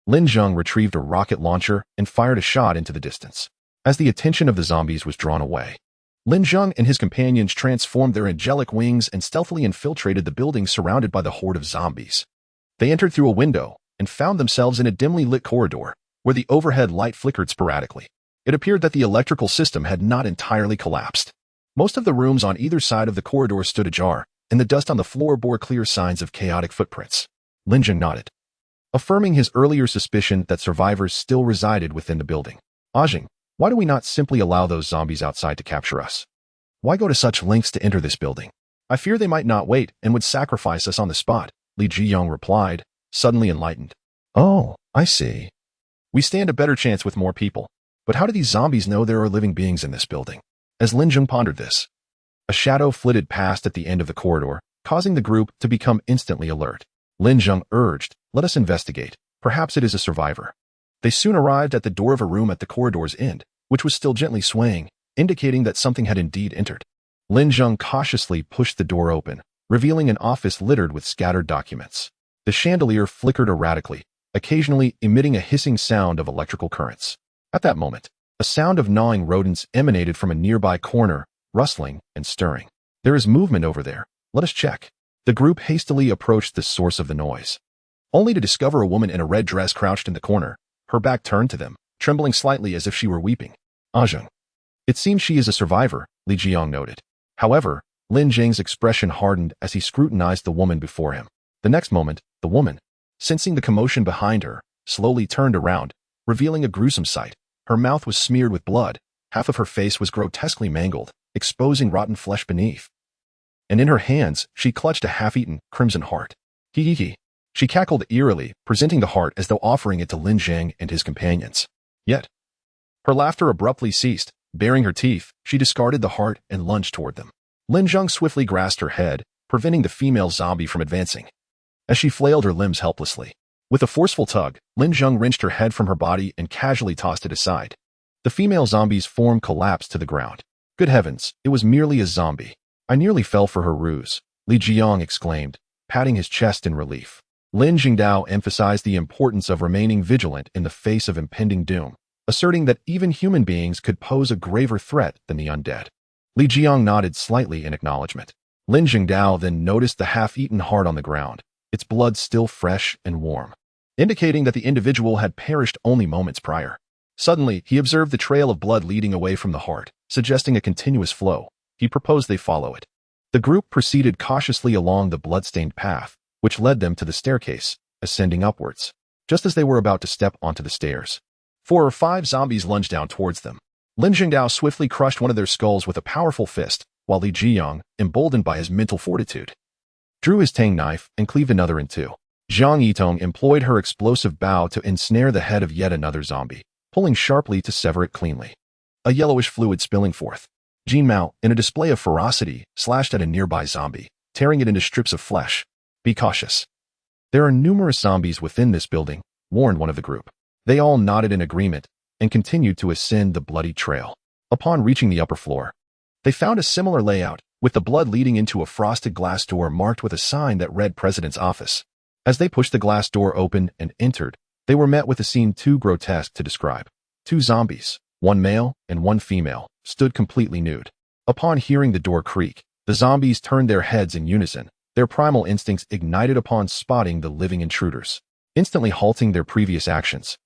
Lin Zheng retrieved a rocket launcher and fired a shot into the distance. As the attention of the zombies was drawn away, Lin Zheng and his companions transformed their angelic wings and stealthily infiltrated the building surrounded by the horde of zombies. They entered through a window and found themselves in a dimly lit corridor, where the overhead light flickered sporadically. It appeared that the electrical system had not entirely collapsed. Most of the rooms on either side of the corridor stood ajar, and the dust on the floor bore clear signs of chaotic footprints. Lin Zheng nodded, affirming his earlier suspicion that survivors still resided within the building. Zheng, why do we not simply allow those zombies outside to capture us? Why go to such lengths to enter this building? I fear they might not wait and would sacrifice us on the spot, Li Zheng replied, suddenly enlightened. Oh, I see. We stand a better chance with more people. But how do these zombies know there are living beings in this building? As Lin Zheng pondered this, a shadow flitted past at the end of the corridor, causing the group to become instantly alert. Lin Zheng urged, let us investigate. Perhaps it is a survivor. They soon arrived at the door of a room at the corridor's end, which was still gently swaying, indicating that something had indeed entered. Lin Zheng cautiously pushed the door open, revealing an office littered with scattered documents. The chandelier flickered erratically, occasionally emitting a hissing sound of electrical currents. At that moment, a sound of gnawing rodents emanated from a nearby corner, rustling and stirring. There is movement over there. Let us check. The group hastily approached the source of the noise, only to discover a woman in a red dress crouched in the corner, her back turned to them, trembling slightly as if she were weeping. Zheng. It seems she is a survivor, Li Zheng noted. However, Lin Zheng's expression hardened as he scrutinized the woman before him. The next moment, the woman, sensing the commotion behind her, slowly turned around, revealing a gruesome sight. Her mouth was smeared with blood, half of her face was grotesquely mangled, exposing rotten flesh beneath. And in her hands, she clutched a half-eaten, crimson heart. Hee. She cackled eerily, presenting the heart as though offering it to Lin Zheng and his companions. Yet, her laughter abruptly ceased. Baring her teeth, she discarded the heart and lunged toward them. Lin Zheng swiftly grasped her head, preventing the female zombie from advancing. As she flailed her limbs helplessly, with a forceful tug, Lin Zheng wrenched her head from her body and casually tossed it aside. The female zombie's form collapsed to the ground. Good heavens, it was merely a zombie. I nearly fell for her ruse, Li Zheng exclaimed, patting his chest in relief. Lin Zhengdao emphasized the importance of remaining vigilant in the face of impending doom, asserting that even human beings could pose a graver threat than the undead. Li Zheng nodded slightly in acknowledgement. Lin Zhengdao then noticed the half-eaten heart on the ground. its blood still fresh and warm, indicating that the individual had perished only moments prior. Suddenly, he observed the trail of blood leading away from the heart, suggesting a continuous flow. He proposed they follow it. The group proceeded cautiously along the blood-stained path, which led them to the staircase, ascending upwards. Just as they were about to step onto the stairs, 4 or 5 zombies lunged down towards them. Lin Zheng swiftly crushed one of their skulls with a powerful fist, while Li Zheng, emboldened by his mental fortitude, drew his tang knife and cleaved another in two. Zhang Yitong employed her explosive bow to ensnare the head of yet another zombie, pulling sharply to sever it cleanly. A yellowish fluid spilling forth. Jin Mao, in a display of ferocity, slashed at a nearby zombie, tearing it into strips of flesh. Be cautious. There are numerous zombies within this building, warned one of the group. They all nodded in agreement and continued to ascend the bloody trail. Upon reaching the upper floor, they found a similar layout, with the blood leading into a frosted glass door marked with a sign that read President's Office. As they pushed the glass door open and entered, they were met with a scene too grotesque to describe. 2 zombies, 1 male and 1 female, stood completely nude. Upon hearing the door creak, the zombies turned their heads in unison, their primal instincts ignited upon spotting the living intruders. Instantly halting their previous actions,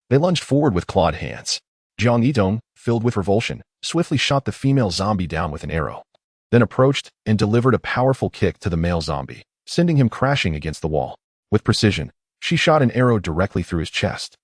they lunged forward with clawed hands. Zhang Yitong, filled with revulsion, swiftly shot the female zombie down with an arrow, then approached and delivered a powerful kick to the male zombie, sending him crashing against the wall. With precision, she shot an arrow directly through his chest,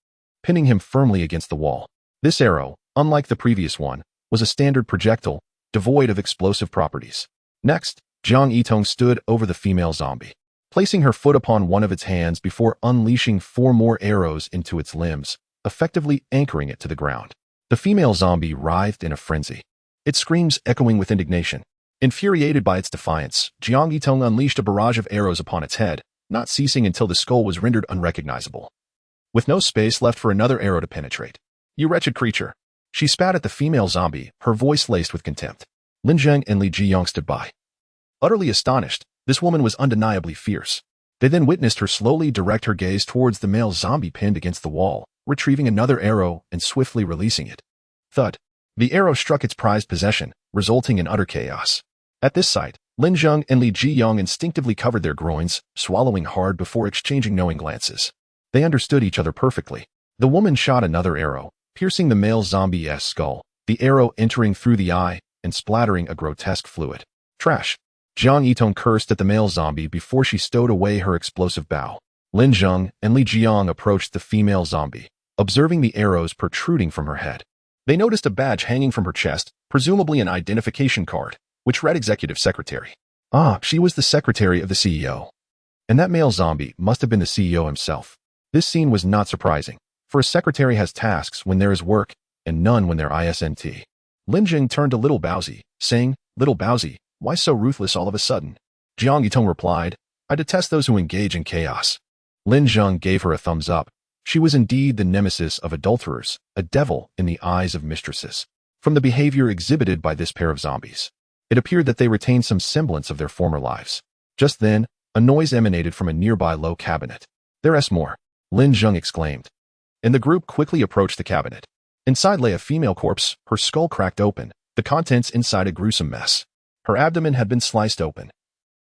pinning him firmly against the wall. This arrow, unlike the previous one, was a standard projectile, devoid of explosive properties. Next, Zhang Yitong stood over the female zombie, placing her foot upon one of its hands before unleashing 4 more arrows into its limbs, effectively anchoring it to the ground. The female zombie writhed in a frenzy, its screams echoing with indignation. Infuriated by its defiance, Zhang Yitong unleashed a barrage of arrows upon its head, not ceasing until the skull was rendered unrecognizable, with no space left for another arrow to penetrate. You wretched creature. She spat at the female zombie, her voice laced with contempt. Lin Zheng and Li Zheng stood by, utterly astonished. This woman was undeniably fierce. They then witnessed her slowly direct her gaze towards the male zombie pinned against the wall, retrieving another arrow and swiftly releasing it. Thud. The arrow struck its prized possession, resulting in utter chaos. At this sight, Lin Zheng and Li Zheng instinctively covered their groins, swallowing hard before exchanging knowing glances. They understood each other perfectly. The woman shot another arrow, piercing the male zombie's skull, the arrow entering through the eye and splattering a grotesque fluid. Trash. Zhang Yitong cursed at the male zombie before she stowed away her explosive bow. Lin Zheng and Li Zheng approached the female zombie, observing the arrows protruding from her head. They noticed a badge hanging from her chest, presumably an identification card, which read Executive Secretary. Ah, she was the secretary of the CEO. And that male zombie must have been the CEO himself. This scene was not surprising, for a secretary has tasks when there is work, and none when there isn't. Lin Zheng turned to Little Baozi, saying, Little Baozi, why so ruthless all of a sudden? Zhang Yitong replied, I detest those who engage in chaos. Lin Zheng gave her a thumbs up. She was indeed the nemesis of adulterers, a devil in the eyes of mistresses. From the behavior exhibited by this pair of zombies, it appeared that they retained some semblance of their former lives. Just then, a noise emanated from a nearby low cabinet. There's more, Lin Zheng exclaimed. And the group quickly approached the cabinet. Inside lay a female corpse, her skull cracked open, the contents inside a gruesome mess. Her abdomen had been sliced open,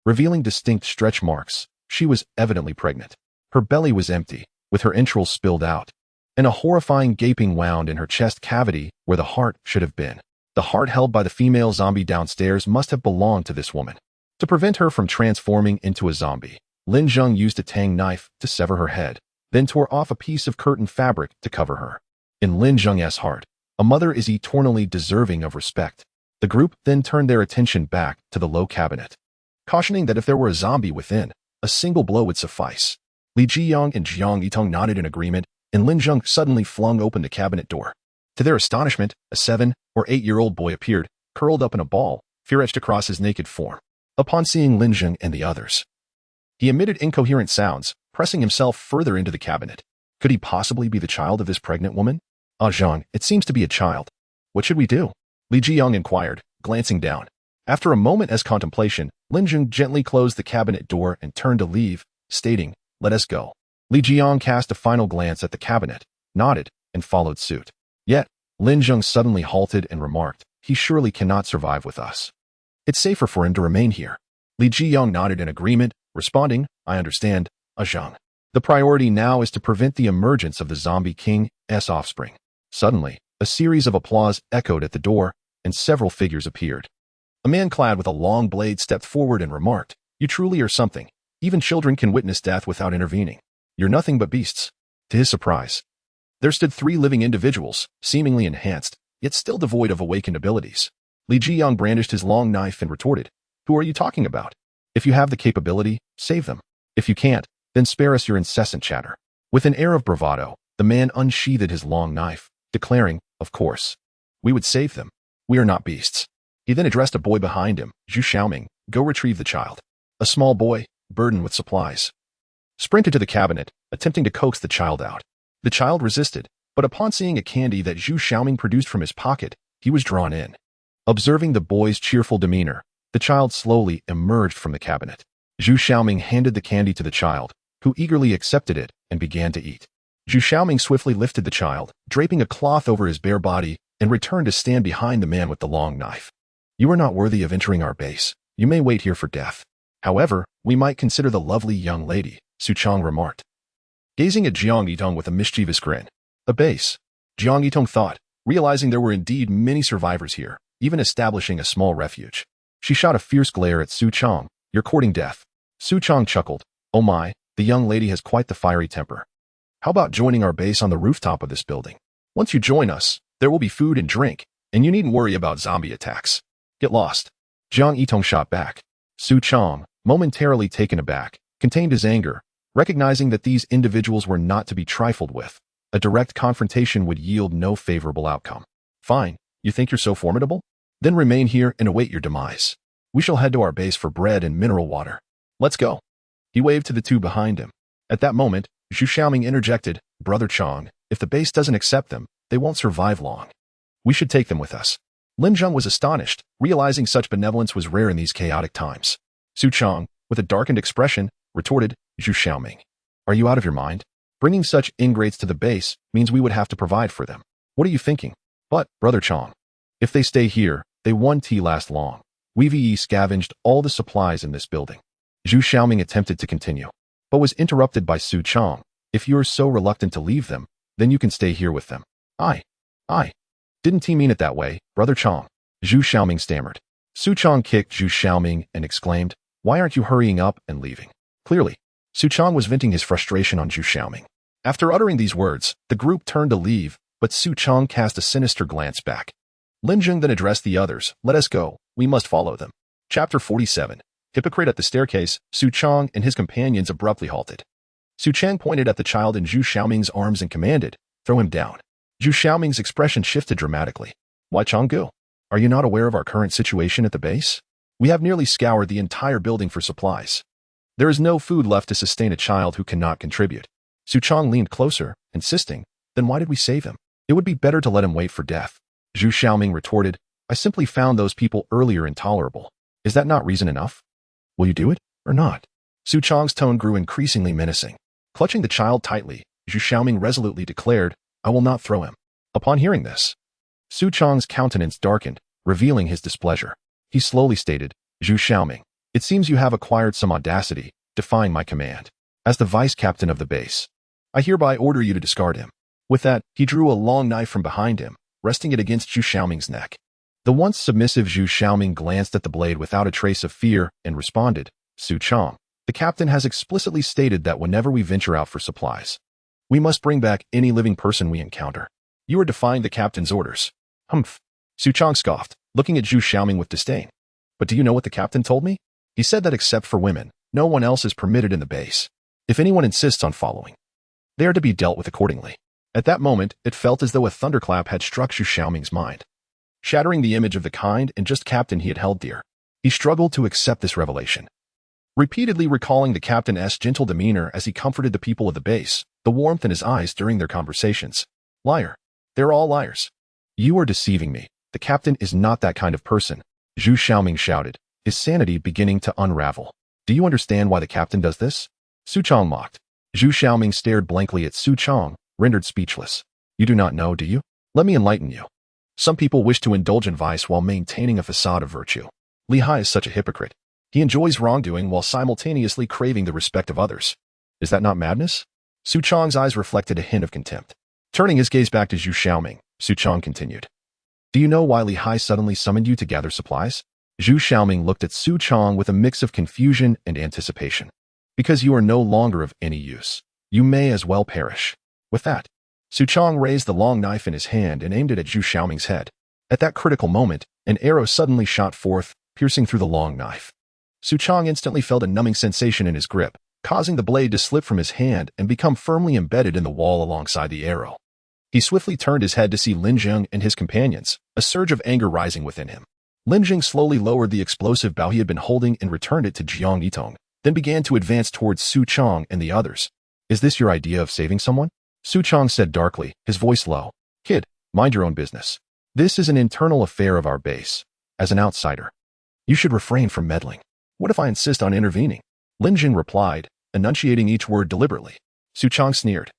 revealing distinct stretch marks. She was evidently pregnant. Her belly was empty, with her entrails spilled out, and a horrifying gaping wound in her chest cavity where the heart should have been. The heart held by the female zombie downstairs must have belonged to this woman. To prevent her from transforming into a zombie, Lin Zheng used a tang knife to sever her head, then tore off a piece of curtain fabric to cover her. In Lin Zheng's heart, a mother is eternally deserving of respect. The group then turned their attention back to the low cabinet, cautioning that if there were a zombie within, a single blow would suffice. Li Zheng and Zhang Yitong nodded in agreement, and Lin Zheng suddenly flung open the cabinet door. To their astonishment, a 7- or 8-year-old boy appeared, curled up in a ball, fear etched across his naked form. Upon seeing Lin Zheng and the others, he emitted incoherent sounds, pressing himself further into the cabinet. Could he possibly be the child of this pregnant woman? Ah, Zhang, it seems to be a child. What should we do? Li Zheng inquired, glancing down. After a moment's contemplation, Lin Zheng gently closed the cabinet door and turned to leave, stating, Let us go. Li Zheng cast a final glance at the cabinet, nodded, and followed suit. Yet, Lin Zheng suddenly halted and remarked, He surely cannot survive with us. It's safer for him to remain here. Li Zheng nodded in agreement, responding, I understand. Zheng. The priority now is to prevent the emergence of the zombie king's offspring. Suddenly, a series of applause echoed at the door, and several figures appeared. A man clad with a long blade stepped forward and remarked, "You truly are something. Even children can witness death without intervening. You're nothing but beasts." To his surprise, there stood 3 living individuals, seemingly enhanced, yet still devoid of awakened abilities. Li Zheng brandished his long knife and retorted, "Who are you talking about? If you have the capability, save them. If you can't, then spare us your incessant chatter." With an air of bravado, the man unsheathed his long knife, declaring, "Of course, we would save them. We are not beasts." He then addressed a boy behind him, Zhu Xiaoming, "Go retrieve the child." A small boy, burdened with supplies, sprinted to the cabinet, attempting to coax the child out. The child resisted, but upon seeing a candy that Zhu Xiaoming produced from his pocket, he was drawn in. Observing the boy's cheerful demeanor, the child slowly emerged from the cabinet. Zhu Xiaoming handed the candy to the child, who eagerly accepted it and began to eat. Zhu Xiaoming swiftly lifted the child, draping a cloth over his bare body, and returned to stand behind the man with the long knife. "You are not worthy of entering our base. You may wait here for death. However, we might consider the lovely young lady," Su Chang remarked, gazing at Jiang Yitong with a mischievous grin. A base, Jiang Yitong thought, realizing there were indeed many survivors here, even establishing a small refuge. She shot a fierce glare at Su Chang. "You're courting death." Su Chang chuckled. "Oh my, the young lady has quite the fiery temper. How about joining our base on the rooftop of this building? Once you join us, there will be food and drink, and you needn't worry about zombie attacks. Get lost." Jiang Yitong shot back. Su Chang, momentarily taken aback, contained his anger, recognizing that these individuals were not to be trifled with. A direct confrontation would yield no favorable outcome. "Fine, you think you're so formidable? Then remain here and await your demise. We shall head to our base for bread and mineral water. Let's go." He waved to the 2 behind him. At that moment, Zhu Xiaoming interjected, "Brother Chang, if the base doesn't accept them, they won't survive long. We should take them with us." Lin Zheng was astonished, realizing such benevolence was rare in these chaotic times. Su Chang, with a darkened expression, retorted, "Zhu Xiaoming, are you out of your mind? Bringing such ingrates to the base means we would have to provide for them. What are you thinking? But, Brother Chang, if they stay here, they won't last long. We've scavenged all the supplies in this building." Zhu Xiaoming attempted to continue, but was interrupted by Su Chang. "If you're so reluctant to leave them, then you can stay here with them." I didn't mean it that way, Brother Chang," Zhu Xiaoming stammered. Su Chang kicked Zhu Xiaoming and exclaimed, "Why aren't you hurrying up and leaving?" Clearly, Su Chang was venting his frustration on Zhu Xiaoming. After uttering these words, the group turned to leave, but Su Chang cast a sinister glance back. Lin Zheng then addressed the others, "Let us go, we must follow them." Chapter 47. Hypocrite. At the staircase, Su Chang and his companions abruptly halted. Su Chang pointed at the child in Zhu Xiaoming's arms and commanded, "Throw him down." Zhu Xiaoming's expression shifted dramatically. "Why, Changgu? Are you not aware of our current situation at the base? We have nearly scoured the entire building for supplies. There is no food left to sustain a child who cannot contribute." Su Chang leaned closer, insisting, "Then why did we save him? It would be better to let him wait for death." Zhu Xiaoming retorted, "I simply found those people earlier intolerable. Is that not reason enough? Will you do it, or not?" Su Chang's tone grew increasingly menacing. Clutching the child tightly, Zhu Xiaoming resolutely declared, "I will not throw him." Upon hearing this, Su Chang's countenance darkened, revealing his displeasure. He slowly stated, "Zhu Xiaoming, it seems you have acquired some audacity, defying my command. As the vice captain of the base, I hereby order you to discard him." With that, he drew a long knife from behind him, resting it against Zhu Xiaoming's neck. The once submissive Zhu Xiaoming glanced at the blade without a trace of fear and responded, "Su Chang, the captain has explicitly stated that whenever we venture out for supplies, we must bring back any living person we encounter. You are defying the captain's orders." "Humph." Su Chang scoffed, looking at Zhu Xiaoming with disdain. "But do you know what the captain told me? He said that except for women, no one else is permitted in the base. If anyone insists on following, they are to be dealt with accordingly." At that moment, it felt as though a thunderclap had struck Zhu Xiaoming's mind, shattering the image of the kind and just captain he had held dear. He struggled to accept this revelation, repeatedly recalling the captain's gentle demeanor as he comforted the people of the base, the warmth in his eyes during their conversations. "Liar. They're all liars. You are deceiving me. The captain is not that kind of person," Zhu Xiaoming shouted, his sanity beginning to unravel. "Do you understand why the captain does this?" Su Chang mocked. Zhu Xiaoming stared blankly at Su Chang, rendered speechless. "You do not know, do you? Let me enlighten you. Some people wish to indulge in vice while maintaining a facade of virtue. Li Hai is such a hypocrite. He enjoys wrongdoing while simultaneously craving the respect of others. Is that not madness? Su Chong's eyes reflected a hint of contempt. Turning his gaze back to Zhu Xiaoming, Su Chong continued. Do you know why Li Hai suddenly summoned you to gather supplies? Zhu Xiaoming looked at Su Chong with a mix of confusion and anticipation. Because you are no longer of any use. You may as well perish. With that, Su Chong raised the long knife in his hand and aimed it at Zhu Xiaoming's head. At that critical moment, an arrow suddenly shot forth, piercing through the long knife. Su Chong instantly felt a numbing sensation in his grip, causing the blade to slip from his hand and become firmly embedded in the wall alongside the arrow. He swiftly turned his head to see Lin Zheng and his companions, a surge of anger rising within him. Lin Zheng slowly lowered the explosive bow he had been holding and returned it to Jiang Yitong, then began to advance towards Su Chong and the others. Is this your idea of saving someone? Su Chong said darkly, his voice low. Kid, mind your own business. This is an internal affair of our base. As an outsider, you should refrain from meddling. What if I insist on intervening? Lin Zheng replied, enunciating each word deliberately. Su Chong sneered,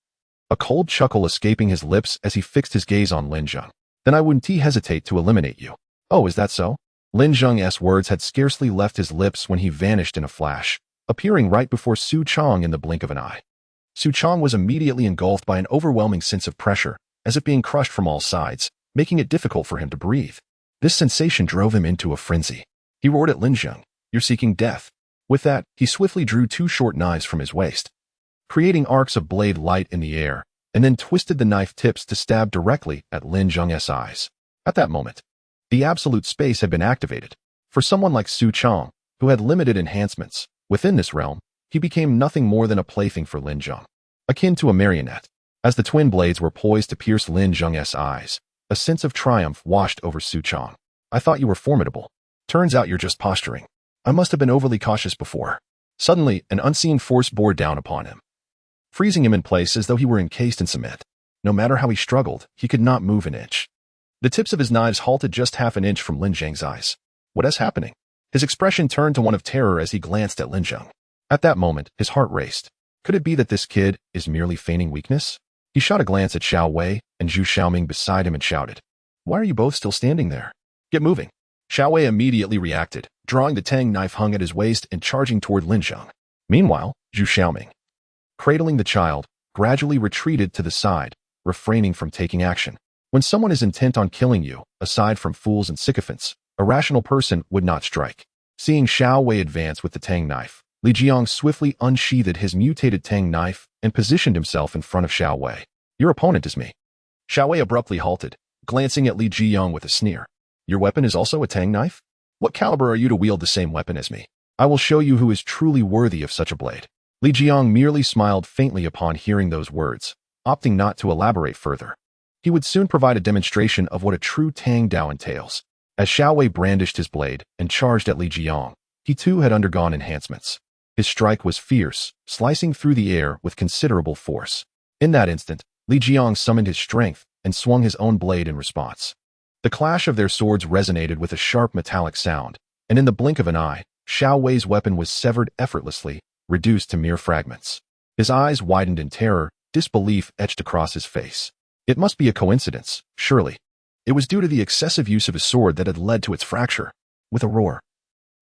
a cold chuckle escaping his lips as he fixed his gaze on Lin Zheng. Then I wouldn't hesitate to eliminate you. Oh, is that so? Lin Zheng's words had scarcely left his lips when he vanished in a flash, appearing right before Su Chong in the blink of an eye. Su Chong was immediately engulfed by an overwhelming sense of pressure, as if being crushed from all sides, making it difficult for him to breathe. This sensation drove him into a frenzy. He roared at Lin Zheng, you're seeking death. With that, he swiftly drew two short knives from his waist, creating arcs of blade light in the air, and then twisted the knife tips to stab directly at Lin Zheng's eyes. At that moment, the absolute space had been activated. For someone like Su Chong, who had limited enhancements, within this realm, he became nothing more than a plaything for Lin Zheng, akin to a marionette. As the twin blades were poised to pierce Lin Zheng's eyes, a sense of triumph washed over Su Chong. I thought you were formidable. Turns out you're just posturing. I must have been overly cautious before. Suddenly, an unseen force bore down upon him, freezing him in place as though he were encased in cement. No matter how he struggled, he could not move an inch. The tips of his knives halted just half an inch from Lin Zheng's eyes. What is happening? His expression turned to one of terror as he glanced at Lin Zheng. At that moment, his heart raced. Could it be that this kid is merely feigning weakness? He shot a glance at Xiao Wei and Zhu Xiaoming beside him and shouted, why are you both still standing there? Get moving. Xiao Wei immediately reacted, drawing the tang knife hung at his waist and charging toward Lin Zheng. Meanwhile, Zhu Xiaoming, cradling the child, gradually retreated to the side, refraining from taking action. When someone is intent on killing you, aside from fools and sycophants, a rational person would not strike. Seeing Xiao Wei advance with the tang knife, Li Jiang swiftly unsheathed his mutated tang knife and positioned himself in front of Xiao Wei. Your opponent is me. Xiao Wei abruptly halted, glancing at Li Jiang with a sneer. Your weapon is also a tang knife? What caliber are you to wield the same weapon as me? I will show you who is truly worthy of such a blade. Li Jiang merely smiled faintly upon hearing those words, opting not to elaborate further. He would soon provide a demonstration of what a true Tang Dao entails. As Xiao Wei brandished his blade and charged at Li Jiang, he too had undergone enhancements. His strike was fierce, slicing through the air with considerable force. In that instant, Li Jiang summoned his strength and swung his own blade in response. The clash of their swords resonated with a sharp metallic sound, and in the blink of an eye, Xiao Wei's weapon was severed effortlessly, reduced to mere fragments. His eyes widened in terror, disbelief etched across his face. It must be a coincidence, surely. It was due to the excessive use of his sword that had led to its fracture. With a roar,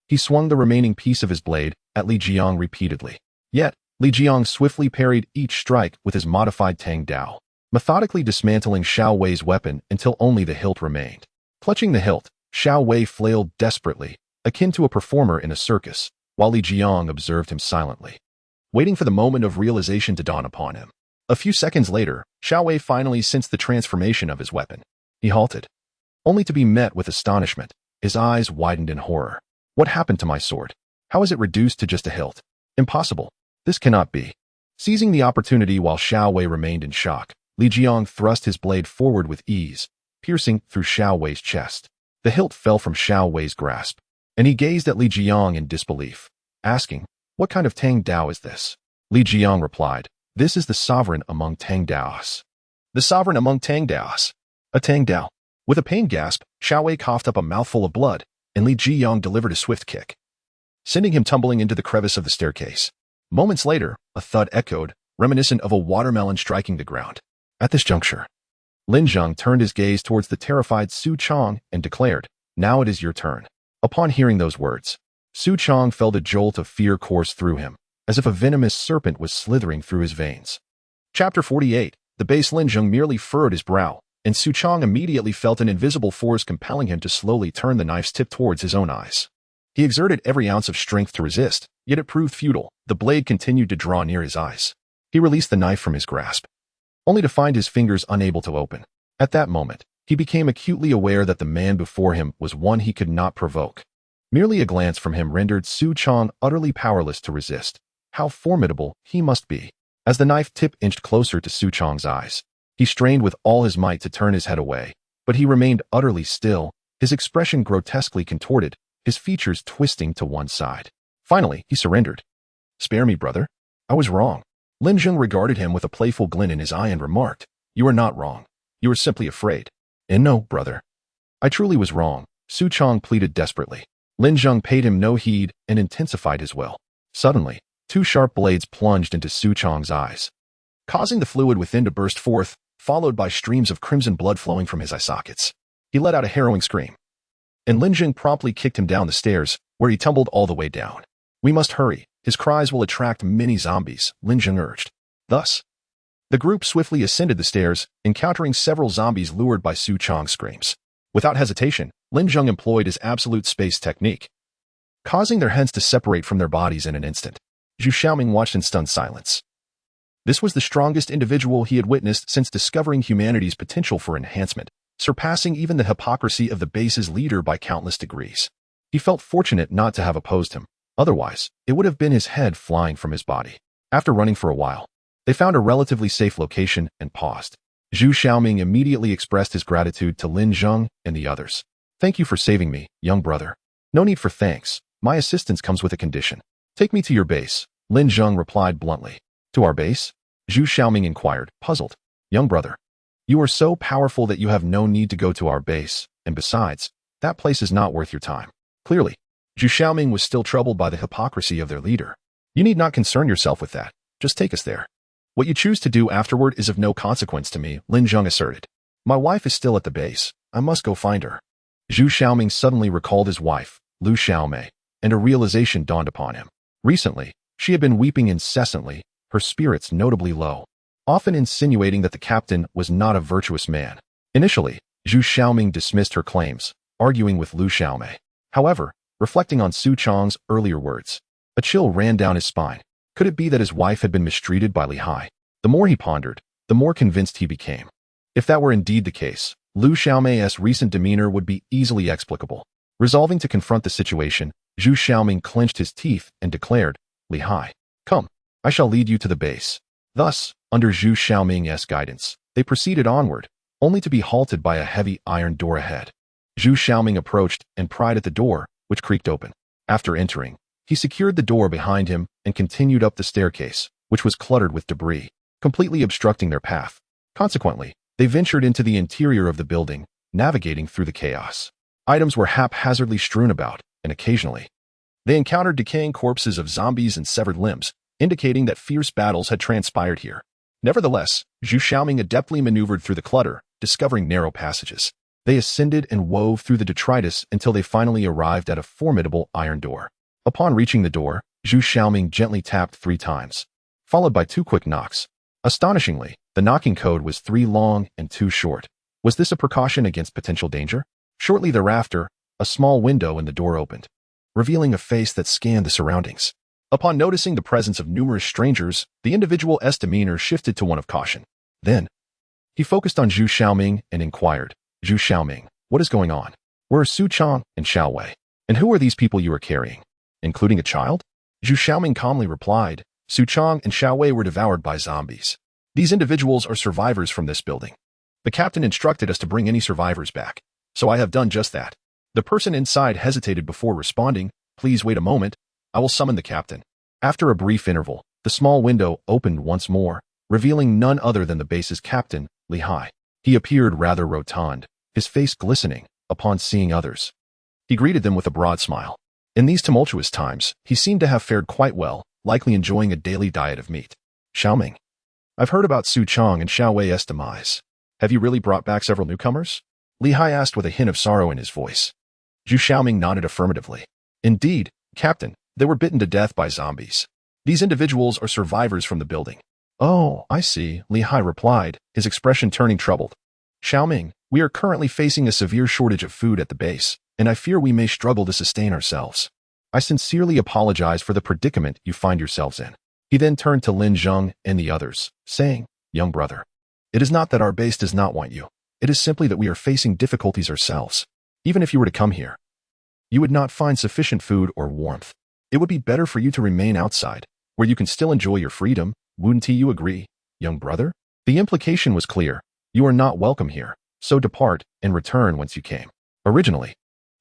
he swung the remaining piece of his blade at Li Jiang repeatedly. Yet, Li Jiang swiftly parried each strike with his modified Tang Dao, methodically dismantling Xiao Wei's weapon until only the hilt remained. Clutching the hilt, Xiao Wei flailed desperately, akin to a performer in a circus, while Li Jiang observed him silently, waiting for the moment of realization to dawn upon him. A few seconds later, Xiao Wei finally sensed the transformation of his weapon. He halted, only to be met with astonishment. His eyes widened in horror. What happened to my sword? How is it reduced to just a hilt? Impossible. This cannot be. Seizing the opportunity while Xiao Wei remained in shock, Li Jiang thrust his blade forward with ease, piercing through Xiao Wei's chest. The hilt fell from Xiao Wei's grasp, and he gazed at Li Jiang in disbelief, asking, what kind of Tang Dao is this? Li Jiang replied, this is the sovereign among Tang Daos. The sovereign among Tang Daos. A Tang Dao. With a pained gasp, Xiao Wei coughed up a mouthful of blood, and Li Jiang delivered a swift kick, sending him tumbling into the crevice of the staircase. Moments later, a thud echoed, reminiscent of a watermelon striking the ground. At this juncture, Lin Zheng turned his gaze towards the terrified Su Chong and declared, now it is your turn. Upon hearing those words, Su Chong felt a jolt of fear course through him, as if a venomous serpent was slithering through his veins. Chapter 48. The base. Lin Zheng merely furrowed his brow, and Su Chong immediately felt an invisible force compelling him to slowly turn the knife's tip towards his own eyes. He exerted every ounce of strength to resist, yet it proved futile. The blade continued to draw near his eyes. He released the knife from his grasp, only to find his fingers unable to open. At that moment, he became acutely aware that the man before him was one he could not provoke. Merely a glance from him rendered Su Chong utterly powerless to resist. How formidable he must be! As the knife tip inched closer to Su Chong's eyes, he strained with all his might to turn his head away, but he remained utterly still, his expression grotesquely contorted, his features twisting to one side. Finally, he surrendered. "Spare me, brother. I was wrong." Lin Zheng regarded him with a playful glint in his eye and remarked, "You are not wrong. You are simply afraid." "And no, brother. I truly was wrong," Su Chong pleaded desperately. Lin Zheng paid him no heed and intensified his will. Suddenly, two sharp blades plunged into Su Chong's eyes, causing the fluid within to burst forth, followed by streams of crimson blood flowing from his eye sockets. He let out a harrowing scream, and Lin Zheng promptly kicked him down the stairs, where he tumbled all the way down. "We must hurry. His cries will attract many zombies," Lin Zheng urged. Thus, the group swiftly ascended the stairs, encountering several zombies lured by Su Chong's screams. Without hesitation, Lin Zheng employed his absolute space technique, causing their heads to separate from their bodies in an instant. Zhu Xiaoming watched in stunned silence. This was the strongest individual he had witnessed since discovering humanity's potential for enhancement, surpassing even the hypocrisy of the base's leader by countless degrees. He felt fortunate not to have opposed him. Otherwise, it would have been his head flying from his body. After running for a while, they found a relatively safe location and paused. Zhu Xiaoming immediately expressed his gratitude to Lin Zheng and the others. "Thank you for saving me, young brother." "No need for thanks. My assistance comes with a condition." "Take me to your base," Lin Zheng replied bluntly. "To our base?" Zhu Xiaoming inquired, puzzled. "Young brother, you are so powerful that you have no need to go to our base, and besides, that place is not worth your time." Clearly, Zhu Xiaoming was still troubled by the hypocrisy of their leader. "You need not concern yourself with that. Just take us there. What you choose to do afterward is of no consequence to me," Lin Zheng asserted. "My wife is still at the base. I must go find her." Zhu Xiaoming suddenly recalled his wife, Lu Xiaomei, and a realization dawned upon him. Recently, she had been weeping incessantly, her spirits notably low, often insinuating that the captain was not a virtuous man. Initially, Zhu Xiaoming dismissed her claims, arguing with Lu Xiaomei. However, reflecting on Su Chong's earlier words, a chill ran down his spine. Could it be that his wife had been mistreated by Li Hai? The more he pondered, the more convinced he became. If that were indeed the case, Lu Xiaomei's recent demeanor would be easily explicable. Resolving to confront the situation, Zhu Xiaoming clenched his teeth and declared, "Li Hai, come, I shall lead you to the base." Thus, under Zhu Xiaoming's guidance, they proceeded onward, only to be halted by a heavy iron door ahead. Zhu Xiaoming approached and pried at the door, which creaked open. After entering, he secured the door behind him and continued up the staircase, which was cluttered with debris, completely obstructing their path. Consequently, they ventured into the interior of the building, navigating through the chaos. Items were haphazardly strewn about, and occasionally, they encountered decaying corpses of zombies and severed limbs, indicating that fierce battles had transpired here. Nevertheless, Zhu Xiaoming adeptly maneuvered through the clutter, discovering narrow passages. They ascended and wove through the detritus until they finally arrived at a formidable iron door. Upon reaching the door, Zhu Xiaoming gently tapped 3 times, followed by 2 quick knocks. Astonishingly, the knocking code was 3 long and 2 short. Was this a precaution against potential danger? Shortly thereafter, a small window in the door opened, revealing a face that scanned the surroundings. Upon noticing the presence of numerous strangers, the individual's demeanor shifted to one of caution. Then, he focused on Zhu Xiaoming and inquired, "Zhu Xiaoming, what is going on? Where are Su Chong and Xiao Wei? And who are these people you are carrying? Including a child?" Zhu Xiaoming calmly replied, "Su Chong and Xiao Wei were devoured by zombies. These individuals are survivors from this building. The captain instructed us to bring any survivors back, so I have done just that." The person inside hesitated before responding, "Please wait a moment. I will summon the captain." After a brief interval, the small window opened once more, revealing none other than the base's captain, Li Hai. He appeared rather rotund, his face glistening upon seeing others. He greeted them with a broad smile. In these tumultuous times, he seemed to have fared quite well, likely enjoying a daily diet of meat. "Xiaoming, I've heard about Su Chong and Xiao Wei's demise. Have you really brought back several newcomers?" Li Hai asked with a hint of sorrow in his voice. Zhu Xiaoming nodded affirmatively. "Indeed, Captain, they were bitten to death by zombies. These individuals are survivors from the building. Oh, I see, Li Hai replied, his expression turning troubled. Xiaoming, we are currently facing a severe shortage of food at the base, and I fear we may struggle to sustain ourselves. I sincerely apologize for the predicament you find yourselves in. He then turned to Lin Zheng and the others, saying, Young brother, it is not that our base does not want you. It is simply that we are facing difficulties ourselves. Even if you were to come here, you would not find sufficient food or warmth. It would be better for you to remain outside, where you can still enjoy your freedom. Wouldn't you agree, young brother? The implication was clear. You are not welcome here, so depart and return whence you came. Originally,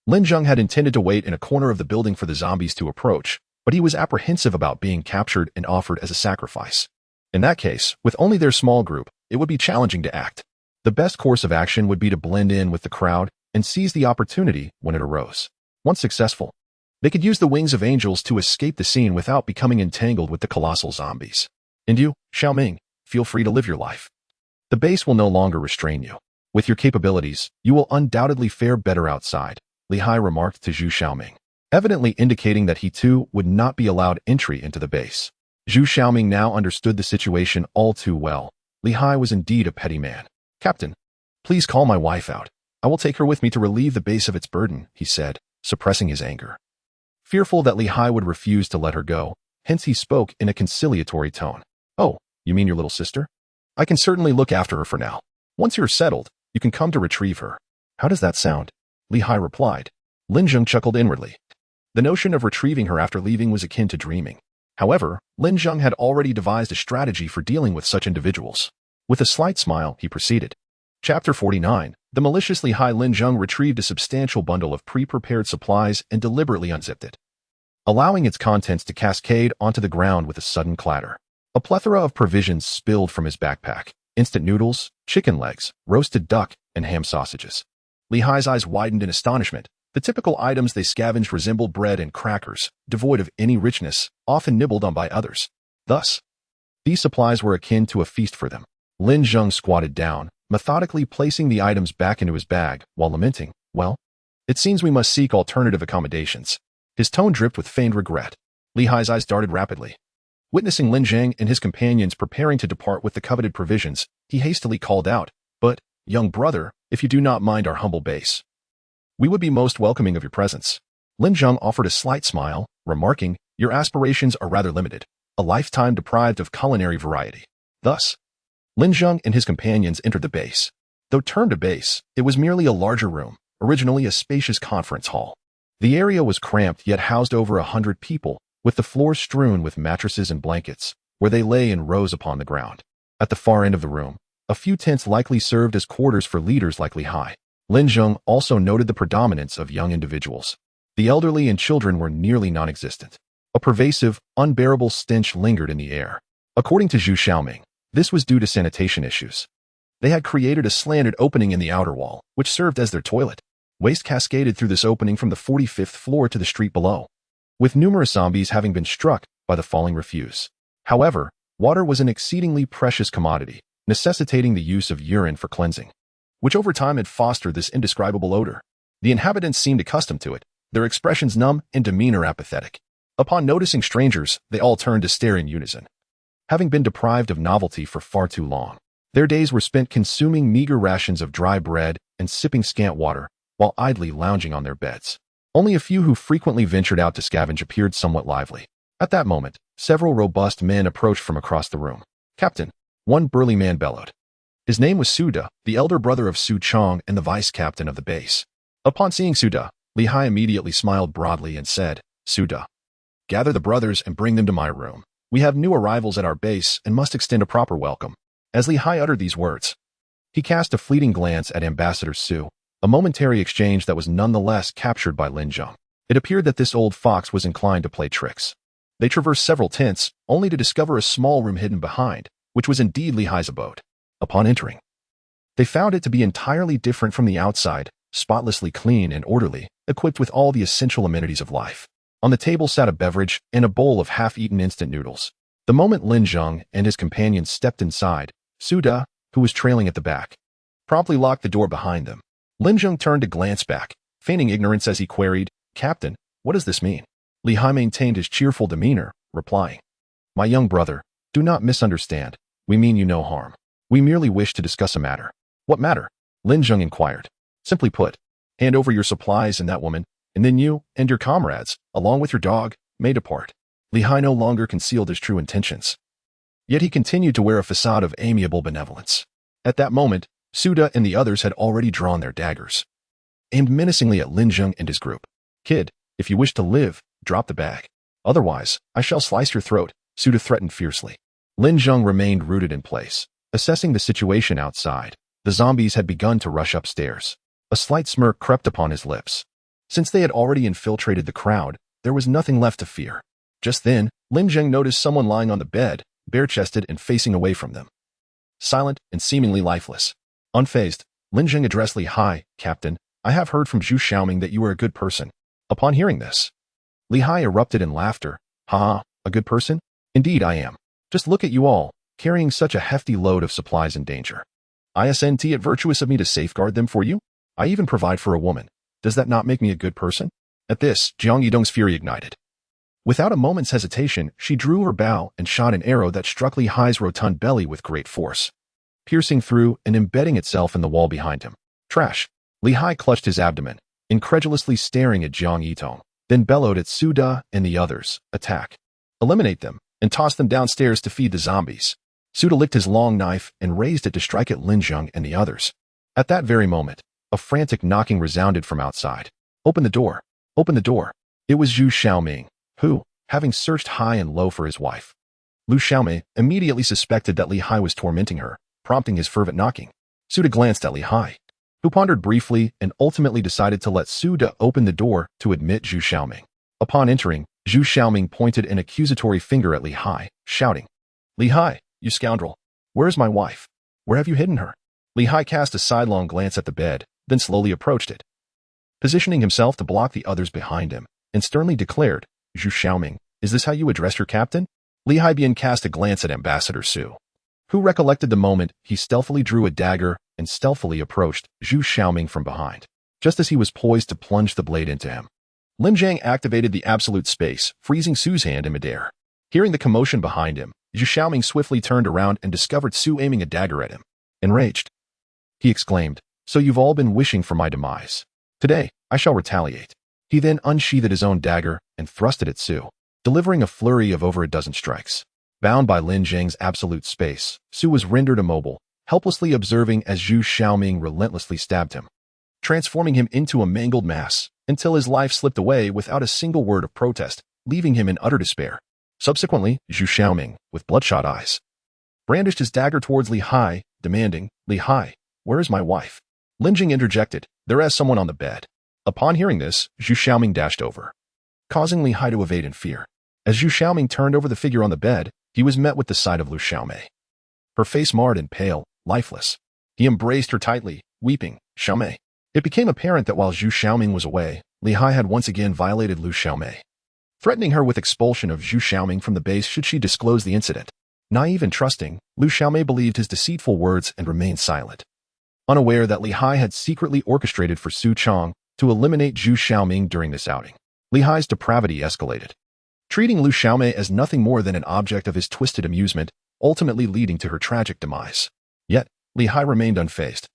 Lin Zheng had intended to wait in a corner of the building for the zombies to approach, but he was apprehensive about being captured and offered as a sacrifice. In that case, with only their small group, it would be challenging to act. The best course of action would be to blend in with the crowd and seize the opportunity when it arose. Once successful, they could use the wings of angels to escape the scene without becoming entangled with the colossal zombies. And you, Xiaoming, feel free to live your life. The base will no longer restrain you. With your capabilities, you will undoubtedly fare better outside, Li Hai remarked to Zhu Xiaoming, evidently indicating that he too would not be allowed entry into the base. Zhu Xiaoming now understood the situation all too well. Li Hai was indeed a petty man. Captain, please call my wife out. I will take her with me to relieve the base of its burden, he said, suppressing his anger. Fearful that Li Hai would refuse to let her go, hence he spoke in a conciliatory tone. Oh, you mean your little sister? I can certainly look after her for now. Once you're settled, you can come to retrieve her. How does that sound? Li Hai replied. Lin Zheng chuckled inwardly. The notion of retrieving her after leaving was akin to dreaming. However, Lin Zheng had already devised a strategy for dealing with such individuals. With a slight smile, he proceeded. Chapter 49. The maliciously high Lin Zheng retrieved a substantial bundle of pre-prepared supplies and deliberately unzipped it, allowing its contents to cascade onto the ground with a sudden clatter. A plethora of provisions spilled from his backpack. Instant noodles, chicken legs, roasted duck, and ham sausages. Li Hai's eyes widened in astonishment. The typical items they scavenged resembled bread and crackers, devoid of any richness, often nibbled on by others. Thus, these supplies were akin to a feast for them. Lin Zheng squatted down, methodically placing the items back into his bag, while lamenting, well, it seems we must seek alternative accommodations. His tone dripped with feigned regret. Li Hai's eyes darted rapidly. Witnessing Lin Zheng and his companions preparing to depart with the coveted provisions, he hastily called out, But, young brother, if you do not mind our humble base, we would be most welcoming of your presence. Lin Zheng offered a slight smile, remarking, Your aspirations are rather limited, a lifetime deprived of culinary variety. Thus, Lin Zheng and his companions entered the base. Though termed a base, it was merely a larger room, originally a spacious conference hall. The area was cramped yet housed over 100 people, with the floors strewn with mattresses and blankets, where they lay in rows upon the ground. At the far end of the room, a few tents likely served as quarters for leaders like Li Hai. Lin Zheng also noted the predominance of young individuals. The elderly and children were nearly non-existent. A pervasive, unbearable stench lingered in the air. According to Zhu Xiaoming, this was due to sanitation issues. They had created a slanted opening in the outer wall, which served as their toilet. Waste cascaded through this opening from the 45th floor to the street below, with numerous zombies having been struck by the falling refuse. However, water was an exceedingly precious commodity, necessitating the use of urine for cleansing, which over time had fostered this indescribable odor. The inhabitants seemed accustomed to it, their expressions numb and demeanor apathetic. Upon noticing strangers, they all turned to stare in unison. Having been deprived of novelty for far too long, their days were spent consuming meager rations of dry bread and sipping scant water, while idly lounging on their beds. Only a few who frequently ventured out to scavenge appeared somewhat lively. At that moment, several robust men approached from across the room. Captain, one burly man bellowed. His name was Suda, the elder brother of Su Chong and the vice-captain of the base. Upon seeing Suda, Li Hai immediately smiled broadly and said, Suda, gather the brothers and bring them to my room. We have new arrivals at our base and must extend a proper welcome. As Li Hai uttered these words, he cast a fleeting glance at Ambassador Su, a momentary exchange that was nonetheless captured by Lin Zheng. It appeared that this old fox was inclined to play tricks. They traversed several tents, only to discover a small room hidden behind, which was indeed Li Hai's abode. Upon entering, they found it to be entirely different from the outside, spotlessly clean and orderly, equipped with all the essential amenities of life. On the table sat a beverage and a bowl of half-eaten instant noodles. The moment Lin Zheng and his companions stepped inside, Suda, who was trailing at the back, promptly locked the door behind them. Lin Zheng turned to glance back, feigning ignorance as he queried, Captain, what does this mean? Li Hai maintained his cheerful demeanor, replying, My young brother, do not misunderstand. We mean you no harm. We merely wish to discuss a matter. What matter? Lin Zheng inquired. Simply put, hand over your supplies and that woman, and then you and your comrades, along with your dog, may depart. Li Hai no longer concealed his true intentions. Yet he continued to wear a facade of amiable benevolence. At that moment, Suda and the others had already drawn their daggers, aimed menacingly at Lin Zheng and his group. Kid, if you wish to live, drop the bag. Otherwise, I shall slice your throat, Suda threatened fiercely. Lin Zheng remained rooted in place, assessing the situation outside. The zombies had begun to rush upstairs. A slight smirk crept upon his lips. Since they had already infiltrated the crowd, there was nothing left to fear. Just then, Lin Zheng noticed someone lying on the bed, bare-chested and facing away from them. Silent and seemingly lifeless. Unfazed, Lin Zheng addressed Li Hai. Captain, I have heard from Zhu Xiaoming that you are a good person. Upon hearing this, Li Hai erupted in laughter. Ha, a good person? Indeed I am. Just look at you all, carrying such a hefty load of supplies in danger. Isn't it virtuous of me to safeguard them for you? I even provide for a woman. Does that not make me a good person? At this, Jiang Yidong's fury ignited. Without a moment's hesitation, she drew her bow and shot an arrow that struck Li Hai's rotund belly with great force, piercing through and embedding itself in the wall behind him. Trash! Li Hai clutched his abdomen, incredulously staring at Jiang Yitong, then bellowed at Suda and the others. Attack! Eliminate them, and toss them downstairs to feed the zombies. Suda licked his long knife and raised it to strike at Lin Zheng and the others. At that very moment, a frantic knocking resounded from outside. Open the door! Open the door! It was Zhu Xiaoming, who, having searched high and low for his wife, Lu Xiaomei immediately suspected that Li Hai was tormenting her, prompting his fervent knocking. Suda glanced at Li Hai, who pondered briefly and ultimately decided to let Suda open the door to admit Zhu Xiaoming. Upon entering, Zhu Xiaoming pointed an accusatory finger at Li Hai, shouting, Li Hai, you scoundrel! Where is my wife? Where have you hidden her? Li Hai cast a sidelong glance at the bed, then slowly approached it, positioning himself to block the others behind him, and sternly declared, Zhu Xiaoming, is this how you address your captain? Li Haibian cast a glance at Ambassador Su, who recollected the moment he stealthily drew a dagger and stealthily approached Zhu Xiaoming from behind. Just as he was poised to plunge the blade into him, Lin Zheng activated the absolute space, freezing Su's hand in midair. Hearing the commotion behind him, Zhu Xiaoming swiftly turned around and discovered Su aiming a dagger at him. Enraged, he exclaimed, so you've all been wishing for my demise. Today, I shall retaliate. He then unsheathed his own dagger and thrust it at Su, delivering a flurry of over a dozen strikes. Bound by Lin Zheng's absolute space, Su was rendered immobile, helplessly observing as Zhu Xiaoming relentlessly stabbed him, transforming him into a mangled mass, until his life slipped away without a single word of protest, leaving him in utter despair. Subsequently, Zhu Xiaoming, with bloodshot eyes, brandished his dagger towards Li Hai, demanding, Li Hai, where is my wife? Lin Zheng interjected, there is someone on the bed. Upon hearing this, Zhu Xiaoming dashed over, causing Li Hai to evade in fear. As Zhu Xiaoming turned over the figure on the bed, he was met with the sight of Lu Xiaomei, her face marred and pale, lifeless. He embraced her tightly, weeping, Xiaomei. It became apparent that while Zhu Xiaoming was away, Li Hai had once again violated Lu Xiaomei, threatening her with expulsion of Zhu Xiaoming from the base should she disclose the incident. Naive and trusting, Lu Xiaomei believed his deceitful words and remained silent, unaware that Li Hai had secretly orchestrated for Su Chong to eliminate Zhu Xiaoming during this outing. Li Hai's depravity escalated, treating Lu Xiaomei as nothing more than an object of his twisted amusement, ultimately leading to her tragic demise. Yet, Li Hai remained unfazed,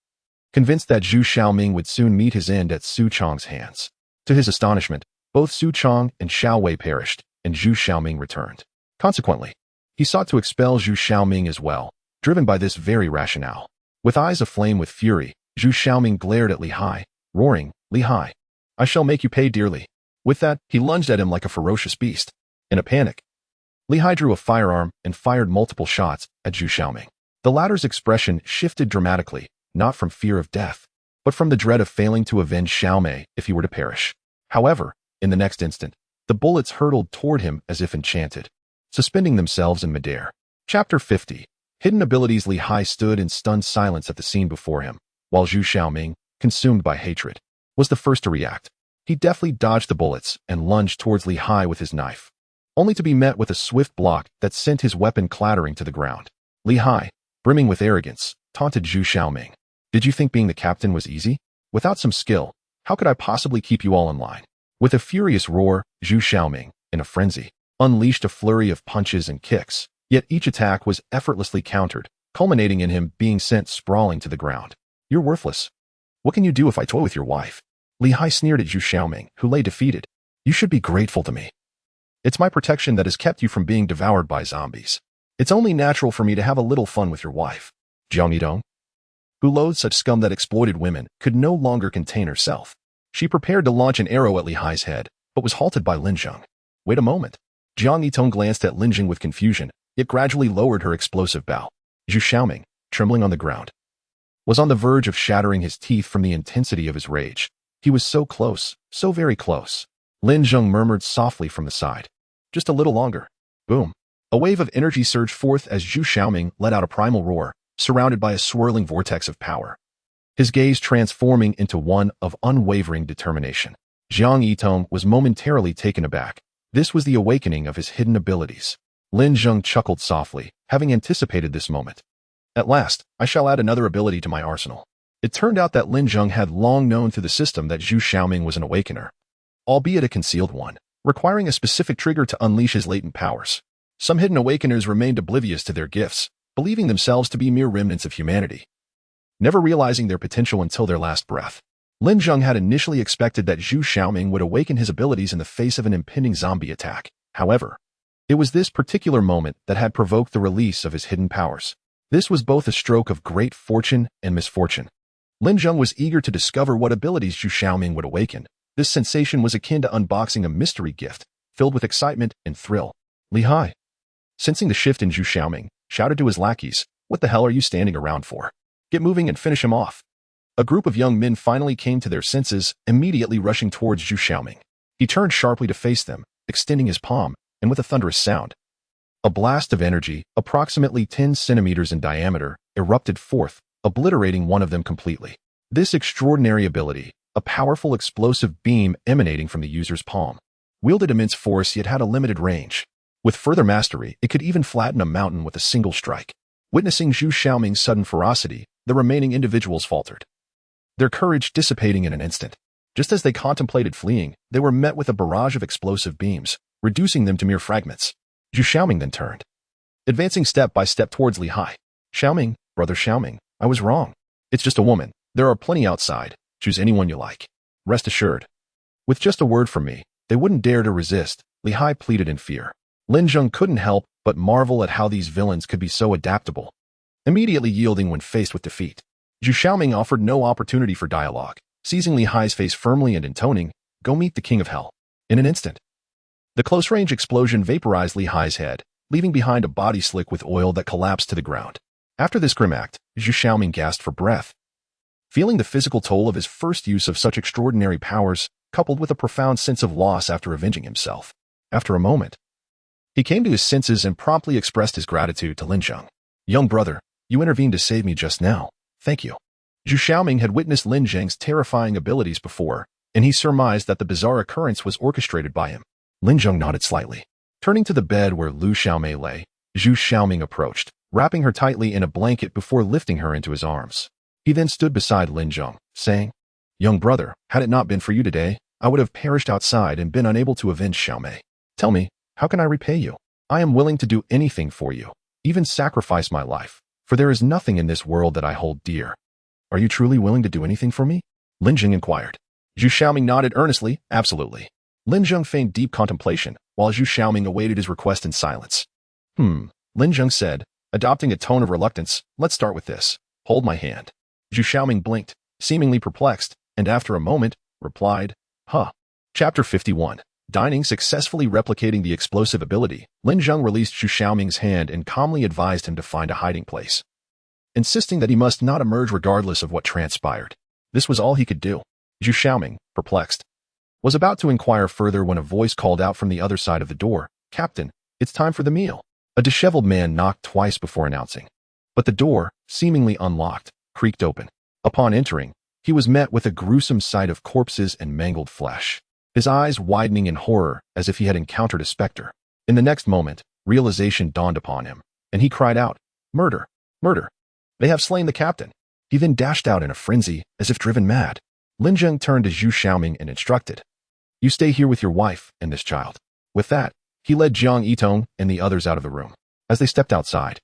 convinced that Zhu Xiaoming would soon meet his end at Su Chong's hands. To his astonishment, both Su Chong and Xiao Wei perished, and Zhu Xiaoming returned. Consequently, he sought to expel Zhu Xiaoming as well, driven by this very rationale. With eyes aflame with fury, Zhu Xiaoming glared at Li Hai, roaring, Li Hai, I shall make you pay dearly. With that, he lunged at him like a ferocious beast. In a panic, Li Hai drew a firearm and fired multiple shots at Zhu Xiaoming. The latter's expression shifted dramatically, not from fear of death, but from the dread of failing to avenge Xiaomei if he were to perish. However, in the next instant, the bullets hurtled toward him as if enchanted, suspending themselves in midair. Chapter 50. Hidden abilities. Li Hai stood in stunned silence at the scene before him, while Zhu Xiaoming, consumed by hatred, was the first to react. He deftly dodged the bullets and lunged towards Li Hai with his knife, only to be met with a swift block that sent his weapon clattering to the ground. Li Hai, brimming with arrogance, taunted Zhu Xiaoming. Did you think being the captain was easy? Without some skill, how could I possibly keep you all in line? With a furious roar, Zhu Xiaoming, in a frenzy, unleashed a flurry of punches and kicks, yet each attack was effortlessly countered, culminating in him being sent sprawling to the ground. You're worthless. What can you do if I toy with your wife? Li Hai sneered at Zhu Xiaoming, who lay defeated. You should be grateful to me. It's my protection that has kept you from being devoured by zombies. It's only natural for me to have a little fun with your wife. Jiang Yidong, who loathed such scum that exploited women, could no longer contain herself. She prepared to launch an arrow at Li Hai's head, but was halted by Lin Zheng. Wait a moment. Jiang Yitong glanced at Lin Zheng with confusion, yet gradually lowered her explosive bow. Zhu Xiaoming, trembling on the ground, was on the verge of shattering his teeth from the intensity of his rage. He was so close, so very close. Lin Zheng murmured softly from the side. Just a little longer. Boom. A wave of energy surged forth as Zhu Xiaoming let out a primal roar, surrounded by a swirling vortex of power. His gaze transforming into one of unwavering determination. Jiang Yitong was momentarily taken aback. This was the awakening of his hidden abilities. Lin Zheng chuckled softly, having anticipated this moment. At last, I shall add another ability to my arsenal. It turned out that Lin Zheng had long known through the system that Zhu Xiaoming was an awakener, albeit a concealed one, requiring a specific trigger to unleash his latent powers. Some hidden awakeners remained oblivious to their gifts, believing themselves to be mere remnants of humanity, never realizing their potential until their last breath. Lin Zheng had initially expected that Zhu Xiaoming would awaken his abilities in the face of an impending zombie attack. However, it was this particular moment that had provoked the release of his hidden powers. This was both a stroke of great fortune and misfortune. Lin Zheng was eager to discover what abilities Zhu Xiaoming would awaken. This sensation was akin to unboxing a mystery gift, filled with excitement and thrill. Li Hai, sensing the shift in Zhu Xiaoming, shouted to his lackeys, "What the hell are you standing around for? Get moving and finish him off." A group of young men finally came to their senses, immediately rushing towards Zhu Xiaoming. He turned sharply to face them, extending his palm, and with a thunderous sound, a blast of energy, approximately 10 centimeters in diameter, erupted forth, obliterating one of them completely. This extraordinary ability, a powerful explosive beam emanating from the user's palm, wielded immense force yet had a limited range. With further mastery, it could even flatten a mountain with a single strike. Witnessing Zhu Xiaoming's sudden ferocity, the remaining individuals faltered, their courage dissipating in an instant. Just as they contemplated fleeing, they were met with a barrage of explosive beams, reducing them to mere fragments. Zhu Xiaoming then turned, advancing step by step towards Li Hai. "Xiaoming, brother Xiaoming, I was wrong. It's just a woman. There are plenty outside. Choose anyone you like. Rest assured. With just a word from me, they wouldn't dare to resist," Li Hai pleaded in fear. Lin Zheng couldn't help but marvel at how these villains could be so adaptable, immediately yielding when faced with defeat. Zhu Xiaoming offered no opportunity for dialogue, seizing Li Hai's face firmly and intoning, "Go meet the king of hell." In an instant, the close-range explosion vaporized Li Hai's head, leaving behind a body slick with oil that collapsed to the ground. After this grim act, Zhu Xiaoming gasped for breath, feeling the physical toll of his first use of such extraordinary powers, coupled with a profound sense of loss after avenging himself. After a moment, he came to his senses and promptly expressed his gratitude to Lin Zheng. "Young brother, you intervened to save me just now. Thank you." Zhu Xiaoming had witnessed Lin Zheng's terrifying abilities before, and he surmised that the bizarre occurrence was orchestrated by him. Lin Zheng nodded slightly. Turning to the bed where Lu Xiaomei lay, Zhu Xiaoming approached, wrapping her tightly in a blanket before lifting her into his arms. He then stood beside Lin Zheng, saying, "Young brother, had it not been for you today, I would have perished outside and been unable to avenge Xiaomei. Tell me, how can I repay you? I am willing to do anything for you, even sacrifice my life, for there is nothing in this world that I hold dear." "Are you truly willing to do anything for me?" Lin Zheng inquired. Zhu Xiaoming nodded earnestly, "Absolutely." Lin Zheng feigned deep contemplation, while Zhu Xiaoming awaited his request in silence. Lin Zheng said, adopting a tone of reluctance, "Let's start with this. Hold my hand." Zhu Xiaoming blinked, seemingly perplexed, and after a moment, replied, "Huh." Chapter 51. Dining successfully replicating the explosive ability, Lin Zheng released Zhu Xiaoming's hand and calmly advised him to find a hiding place, insisting that he must not emerge regardless of what transpired. This was all he could do. Zhu Xiaoming, perplexed, was about to inquire further when a voice called out from the other side of the door, "Captain, it's time for the meal." A disheveled man knocked twice before announcing, but the door, seemingly unlocked, creaked open. Upon entering, he was met with a gruesome sight of corpses and mangled flesh, his eyes widening in horror as if he had encountered a specter. In the next moment, realization dawned upon him, and he cried out, "Murder! Murder! They have slain the captain." He then dashed out in a frenzy, as if driven mad. Lin Zheng turned to Zhu Xiaoming and instructed, "You stay here with your wife and this child." With that, He led Jiang Yitong and the others out of the room. As they stepped outside,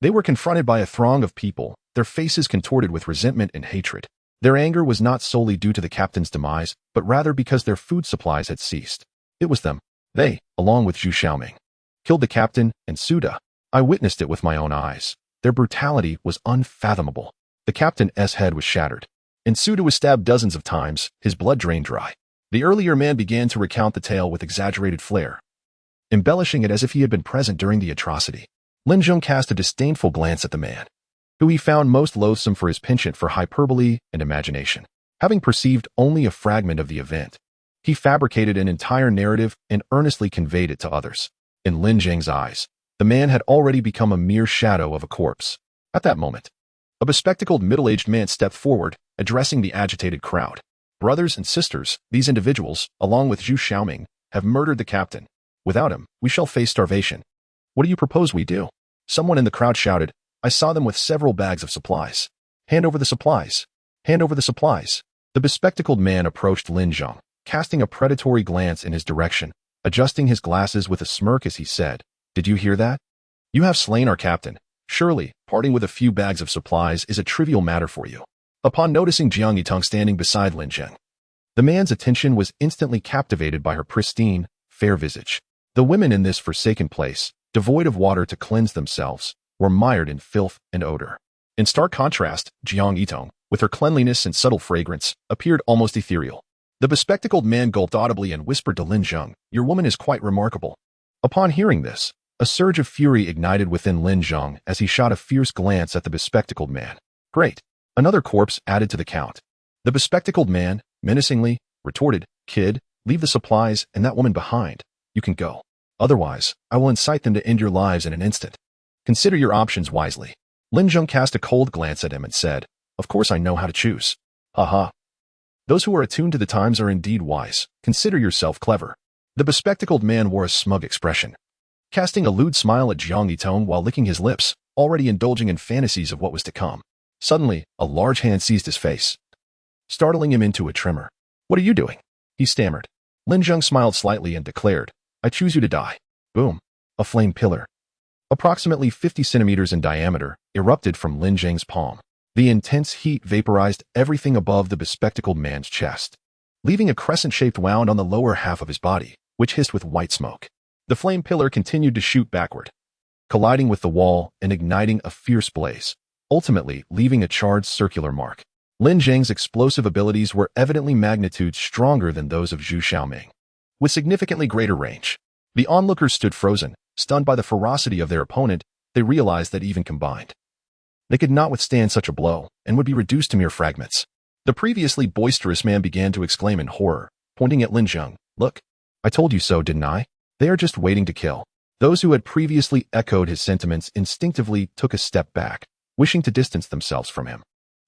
they were confronted by a throng of people, their faces contorted with resentment and hatred. Their anger was not solely due to the captain's demise, but rather because their food supplies had ceased. It was them. They, along with Zhu Xiaoming, killed the captain and Suda. I witnessed it with my own eyes. Their brutality was unfathomable. The captain's head was shattered, and Suda was stabbed dozens of times, his blood drained dry. The earlier man began to recount the tale with exaggerated flair, embellishing it as if he had been present during the atrocity. Lin Zheng cast a disdainful glance at the man, who he found most loathsome for his penchant for hyperbole and imagination. Having perceived only a fragment of the event, he fabricated an entire narrative and earnestly conveyed it to others. In Lin Zheng's eyes, the man had already become a mere shadow of a corpse. At that moment, a bespectacled middle-aged man stepped forward, addressing the agitated crowd. Brothers and sisters, these individuals, along with Zhu Xiaoming, have murdered the captain. Without him, we shall face starvation. What do you propose we do? Someone in the crowd shouted. I saw them with several bags of supplies. Hand over the supplies. Hand over the supplies. The bespectacled man approached Lin Zheng, casting a predatory glance in his direction, adjusting his glasses with a smirk as he said, Did you hear that? You have slain our captain. Surely, parting with a few bags of supplies is a trivial matter for you. Upon noticing Jiang Yitong standing beside Lin Zheng, the man's attention was instantly captivated by her pristine, fair visage. The women in this forsaken place, devoid of water to cleanse themselves, were mired in filth and odor. In stark contrast, Jiang Yitong, with her cleanliness and subtle fragrance, appeared almost ethereal. The bespectacled man gulped audibly and whispered to Lin Zheng, Your woman is quite remarkable. Upon hearing this, a surge of fury ignited within Lin Zheng as he shot a fierce glance at the bespectacled man. Great. Another corpse added to the count. The bespectacled man, menacingly, retorted, Kid, leave the supplies and that woman behind. You can go. Otherwise, I will incite them to end your lives in an instant. Consider your options wisely. Lin Zheng cast a cold glance at him and said, Of course I know how to choose. Ha. Those who are attuned to the times are indeed wise. Consider yourself clever. The bespectacled man wore a smug expression, casting a lewd smile at Jiang Yitong while licking his lips, already indulging in fantasies of what was to come. Suddenly, a large hand seized his face, startling him into a tremor. What are you doing? He stammered. Lin Zheng smiled slightly and declared, I choose you to die. Boom. A flame pillar, approximately 50 centimeters in diameter, erupted from Lin Zheng's palm. The intense heat vaporized everything above the bespectacled man's chest, leaving a crescent-shaped wound on the lower half of his body, which hissed with white smoke. The flame pillar continued to shoot backward, colliding with the wall and igniting a fierce blaze, ultimately leaving a charred circular mark. Lin Zheng's explosive abilities were evidently magnitudes stronger than those of Zhu Xiaoming, with significantly greater range. The onlookers stood frozen, stunned by the ferocity of their opponent. They realized that even combined, they could not withstand such a blow and would be reduced to mere fragments. The previously boisterous man began to exclaim in horror, pointing at Lin Zheng, Look, I told you so, didn't I? They are just waiting to kill. Those who had previously echoed his sentiments instinctively took a step back, wishing to distance themselves from him.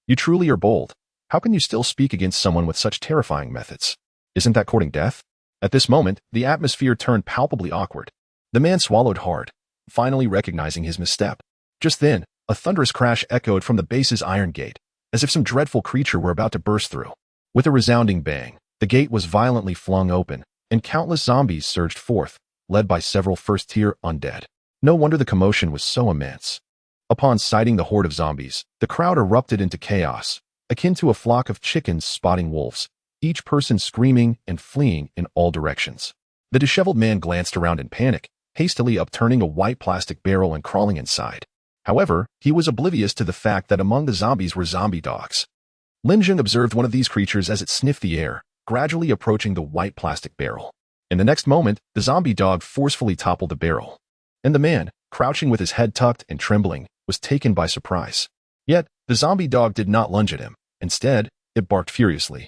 You truly are bold. How can you still speak against someone with such terrifying methods? Isn't that courting death? At this moment, the atmosphere turned palpably awkward. The man swallowed hard, finally recognizing his misstep. Just then, a thunderous crash echoed from the base's iron gate, as if some dreadful creature were about to burst through. With a resounding bang, the gate was violently flung open, and countless zombies surged forth, led by several first-tier undead. No wonder the commotion was so immense. Upon sighting the horde of zombies, the crowd erupted into chaos, akin to a flock of chickens spotting wolves, each person screaming and fleeing in all directions. The disheveled man glanced around in panic, hastily upturning a white plastic barrel and crawling inside. However, he was oblivious to the fact that among the zombies were zombie dogs. Lin Zheng observed one of these creatures as it sniffed the air, gradually approaching the white plastic barrel. In the next moment, the zombie dog forcefully toppled the barrel, and the man, crouching with his head tucked and trembling, was taken by surprise. Yet, the zombie dog did not lunge at him. Instead, it barked furiously,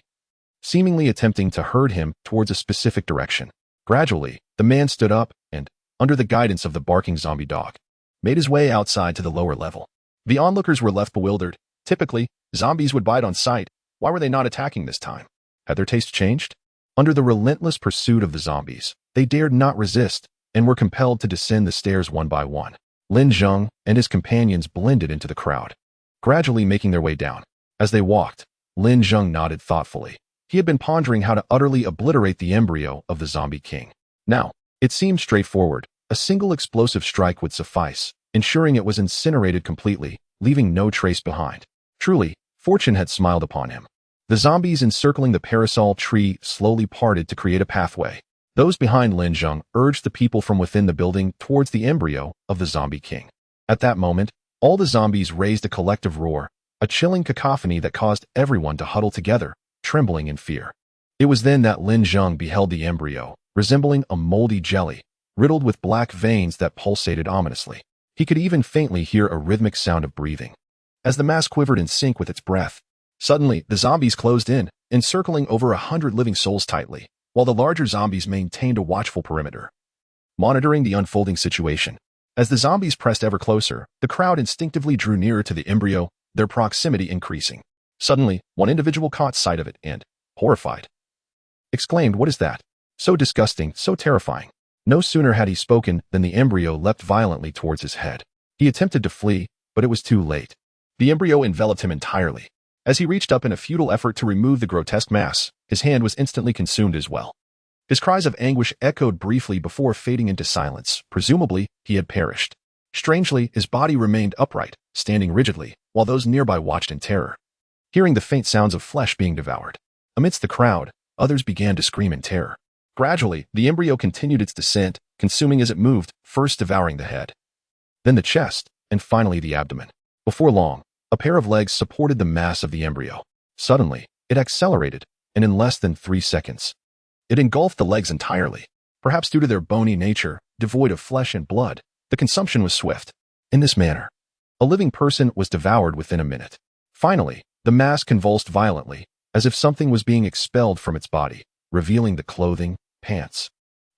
seemingly attempting to herd him towards a specific direction. Gradually, the man stood up and, under the guidance of the barking zombie dog, made his way outside to the lower level. The onlookers were left bewildered. Typically, zombies would bite on sight. Why were they not attacking this time? Had their taste changed? Under the relentless pursuit of the zombies, they dared not resist and were compelled to descend the stairs one by one. Lin Zheng and his companions blended into the crowd, gradually making their way down. As they walked, Lin Zheng nodded thoughtfully. He had been pondering how to utterly obliterate the embryo of the zombie king. Now, It seemed straightforward. A single explosive strike would suffice, ensuring it was incinerated completely, leaving no trace behind. Truly, fortune had smiled upon him. The zombies encircling the parasol tree slowly parted to create a pathway. Those behind Lin Zheng urged the people from within the building towards the embryo of the zombie king. At that moment, all the zombies raised a collective roar, a chilling cacophony that caused everyone to huddle together, trembling in fear. It was then that Lin Zheng beheld the embryo, resembling a moldy jelly, riddled with black veins that pulsated ominously. He could even faintly hear a rhythmic sound of breathing. As the mass quivered in sync with its breath, suddenly the zombies closed in, encircling over 100 living souls tightly, while the larger zombies maintained a watchful perimeter, monitoring the unfolding situation. As the zombies pressed ever closer, the crowd instinctively drew nearer to the embryo, their proximity increasing. Suddenly, one individual caught sight of it and, horrified, exclaimed, "What is that? So disgusting, so terrifying." No sooner had he spoken than the embryo leapt violently towards his head. He attempted to flee, but it was too late. The embryo enveloped him entirely. As he reached up in a futile effort to remove the grotesque mass, his hand was instantly consumed as well. His cries of anguish echoed briefly before fading into silence. Presumably, he had perished. Strangely, his body remained upright, standing rigidly, while those nearby watched in terror, hearing the faint sounds of flesh being devoured. Amidst the crowd, others began to scream in terror. Gradually, the embryo continued its descent, consuming as it moved, first devouring the head, then the chest, and finally the abdomen. Before long, a pair of legs supported the mass of the embryo. Suddenly, it accelerated, and in less than 3 seconds, it engulfed the legs entirely. Perhaps due to their bony nature, devoid of flesh and blood, the consumption was swift. In this manner, a living person was devoured within a minute. Finally, the mass convulsed violently, as if something was being expelled from its body, revealing the clothing, pants,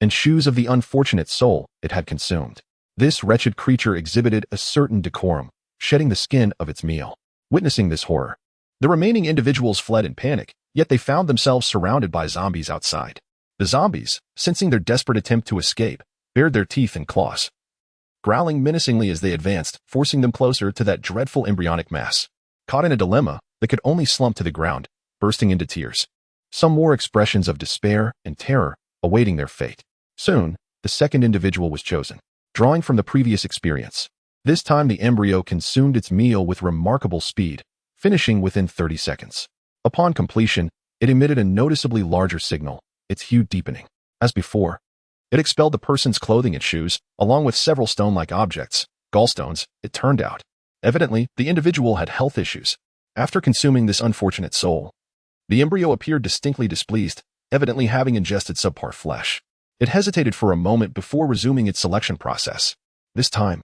and shoes of the unfortunate soul it had consumed. This wretched creature exhibited a certain decorum, shedding the skin of its meal. Witnessing this horror, the remaining individuals fled in panic, yet they found themselves surrounded by zombies outside. The zombies, sensing their desperate attempt to escape, bared their teeth and claws, growling menacingly as they advanced, forcing them closer to that dreadful embryonic mass. Caught in a dilemma, they could only slump to the ground, bursting into tears. Some more expressions of despair and terror awaiting their fate. Soon, the second individual was chosen. Drawing from the previous experience, this time the embryo consumed its meal with remarkable speed, finishing within 30 seconds. Upon completion, it emitted a noticeably larger signal, its hue deepening. As before, it expelled the person's clothing and shoes, along with several stone-like objects, gallstones, it turned out. Evidently, the individual had health issues. After consuming this unfortunate soul, the embryo appeared distinctly displeased, evidently having ingested subpar flesh. It hesitated for a moment before resuming its selection process. This time,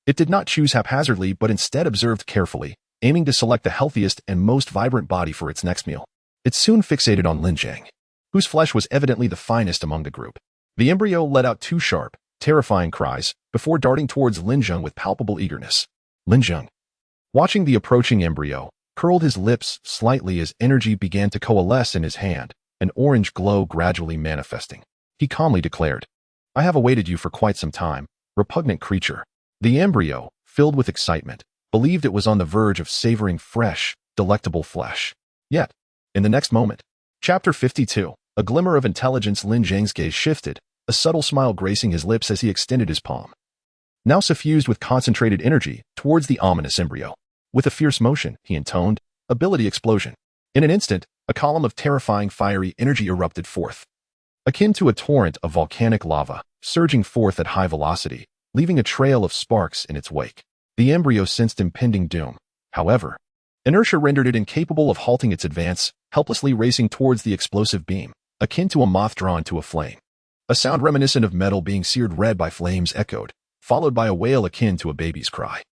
it did not choose haphazardly but instead observed carefully, aiming to select the healthiest and most vibrant body for its next meal. It soon fixated on Lin Zheng, whose flesh was evidently the finest among the group. The embryo let out 2 sharp, terrifying cries before darting towards Lin Zheng with palpable eagerness. Lin Zheng, watching the approaching embryo, curled his lips slightly as energy began to coalesce in his hand, an orange glow gradually manifesting. He calmly declared, "I have awaited you for quite some time, repugnant creature." The embryo, filled with excitement, believed it was on the verge of savoring fresh, delectable flesh. Yet, in the next moment, Chapter 52, a glimmer of intelligence. Lin Zheng's gaze shifted, a subtle smile gracing his lips as he extended his palm, now suffused with concentrated energy, towards the ominous embryo. With a fierce motion, he intoned, "Ability explosion." In an instant, a column of terrifying fiery energy erupted forth, akin to a torrent of volcanic lava, surging forth at high velocity, leaving a trail of sparks in its wake. The embryo sensed impending doom. However, inertia rendered it incapable of halting its advance, helplessly racing towards the explosive beam, akin to a moth drawn to a flame. A sound reminiscent of metal being seared red by flames echoed, followed by a wail akin to a baby's cry.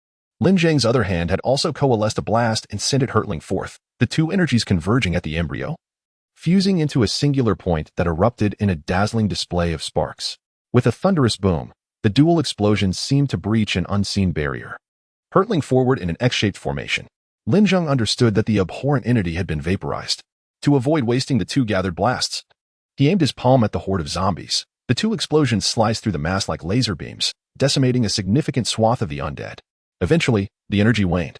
Lin Zheng's other hand had also coalesced a blast and sent it hurtling forth, the 2 energies converging at the embryo, fusing into a singular point that erupted in a dazzling display of sparks. With a thunderous boom, the dual explosions seemed to breach an unseen barrier. Hurtling forward in an X-shaped formation, Lin Zheng understood that the abhorrent entity had been vaporized. To avoid wasting the 2 gathered blasts, he aimed his palm at the horde of zombies. The 2 explosions sliced through the mass like laser beams, decimating a significant swath of the undead. Eventually, the energy waned,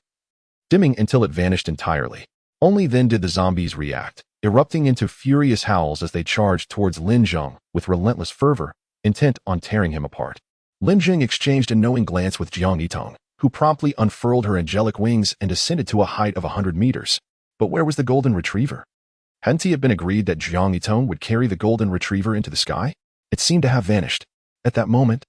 dimming until it vanished entirely. Only then did the zombies react, erupting into furious howls as they charged towards Lin Zheng with relentless fervor, intent on tearing him apart. Lin Zheng exchanged a knowing glance with Jiang Yitong, who promptly unfurled her angelic wings and ascended to a height of 100 meters. But where was the golden retriever? Hadn't it been agreed that Jiang Yitong would carry the golden retriever into the sky? It seemed to have vanished. At that moment,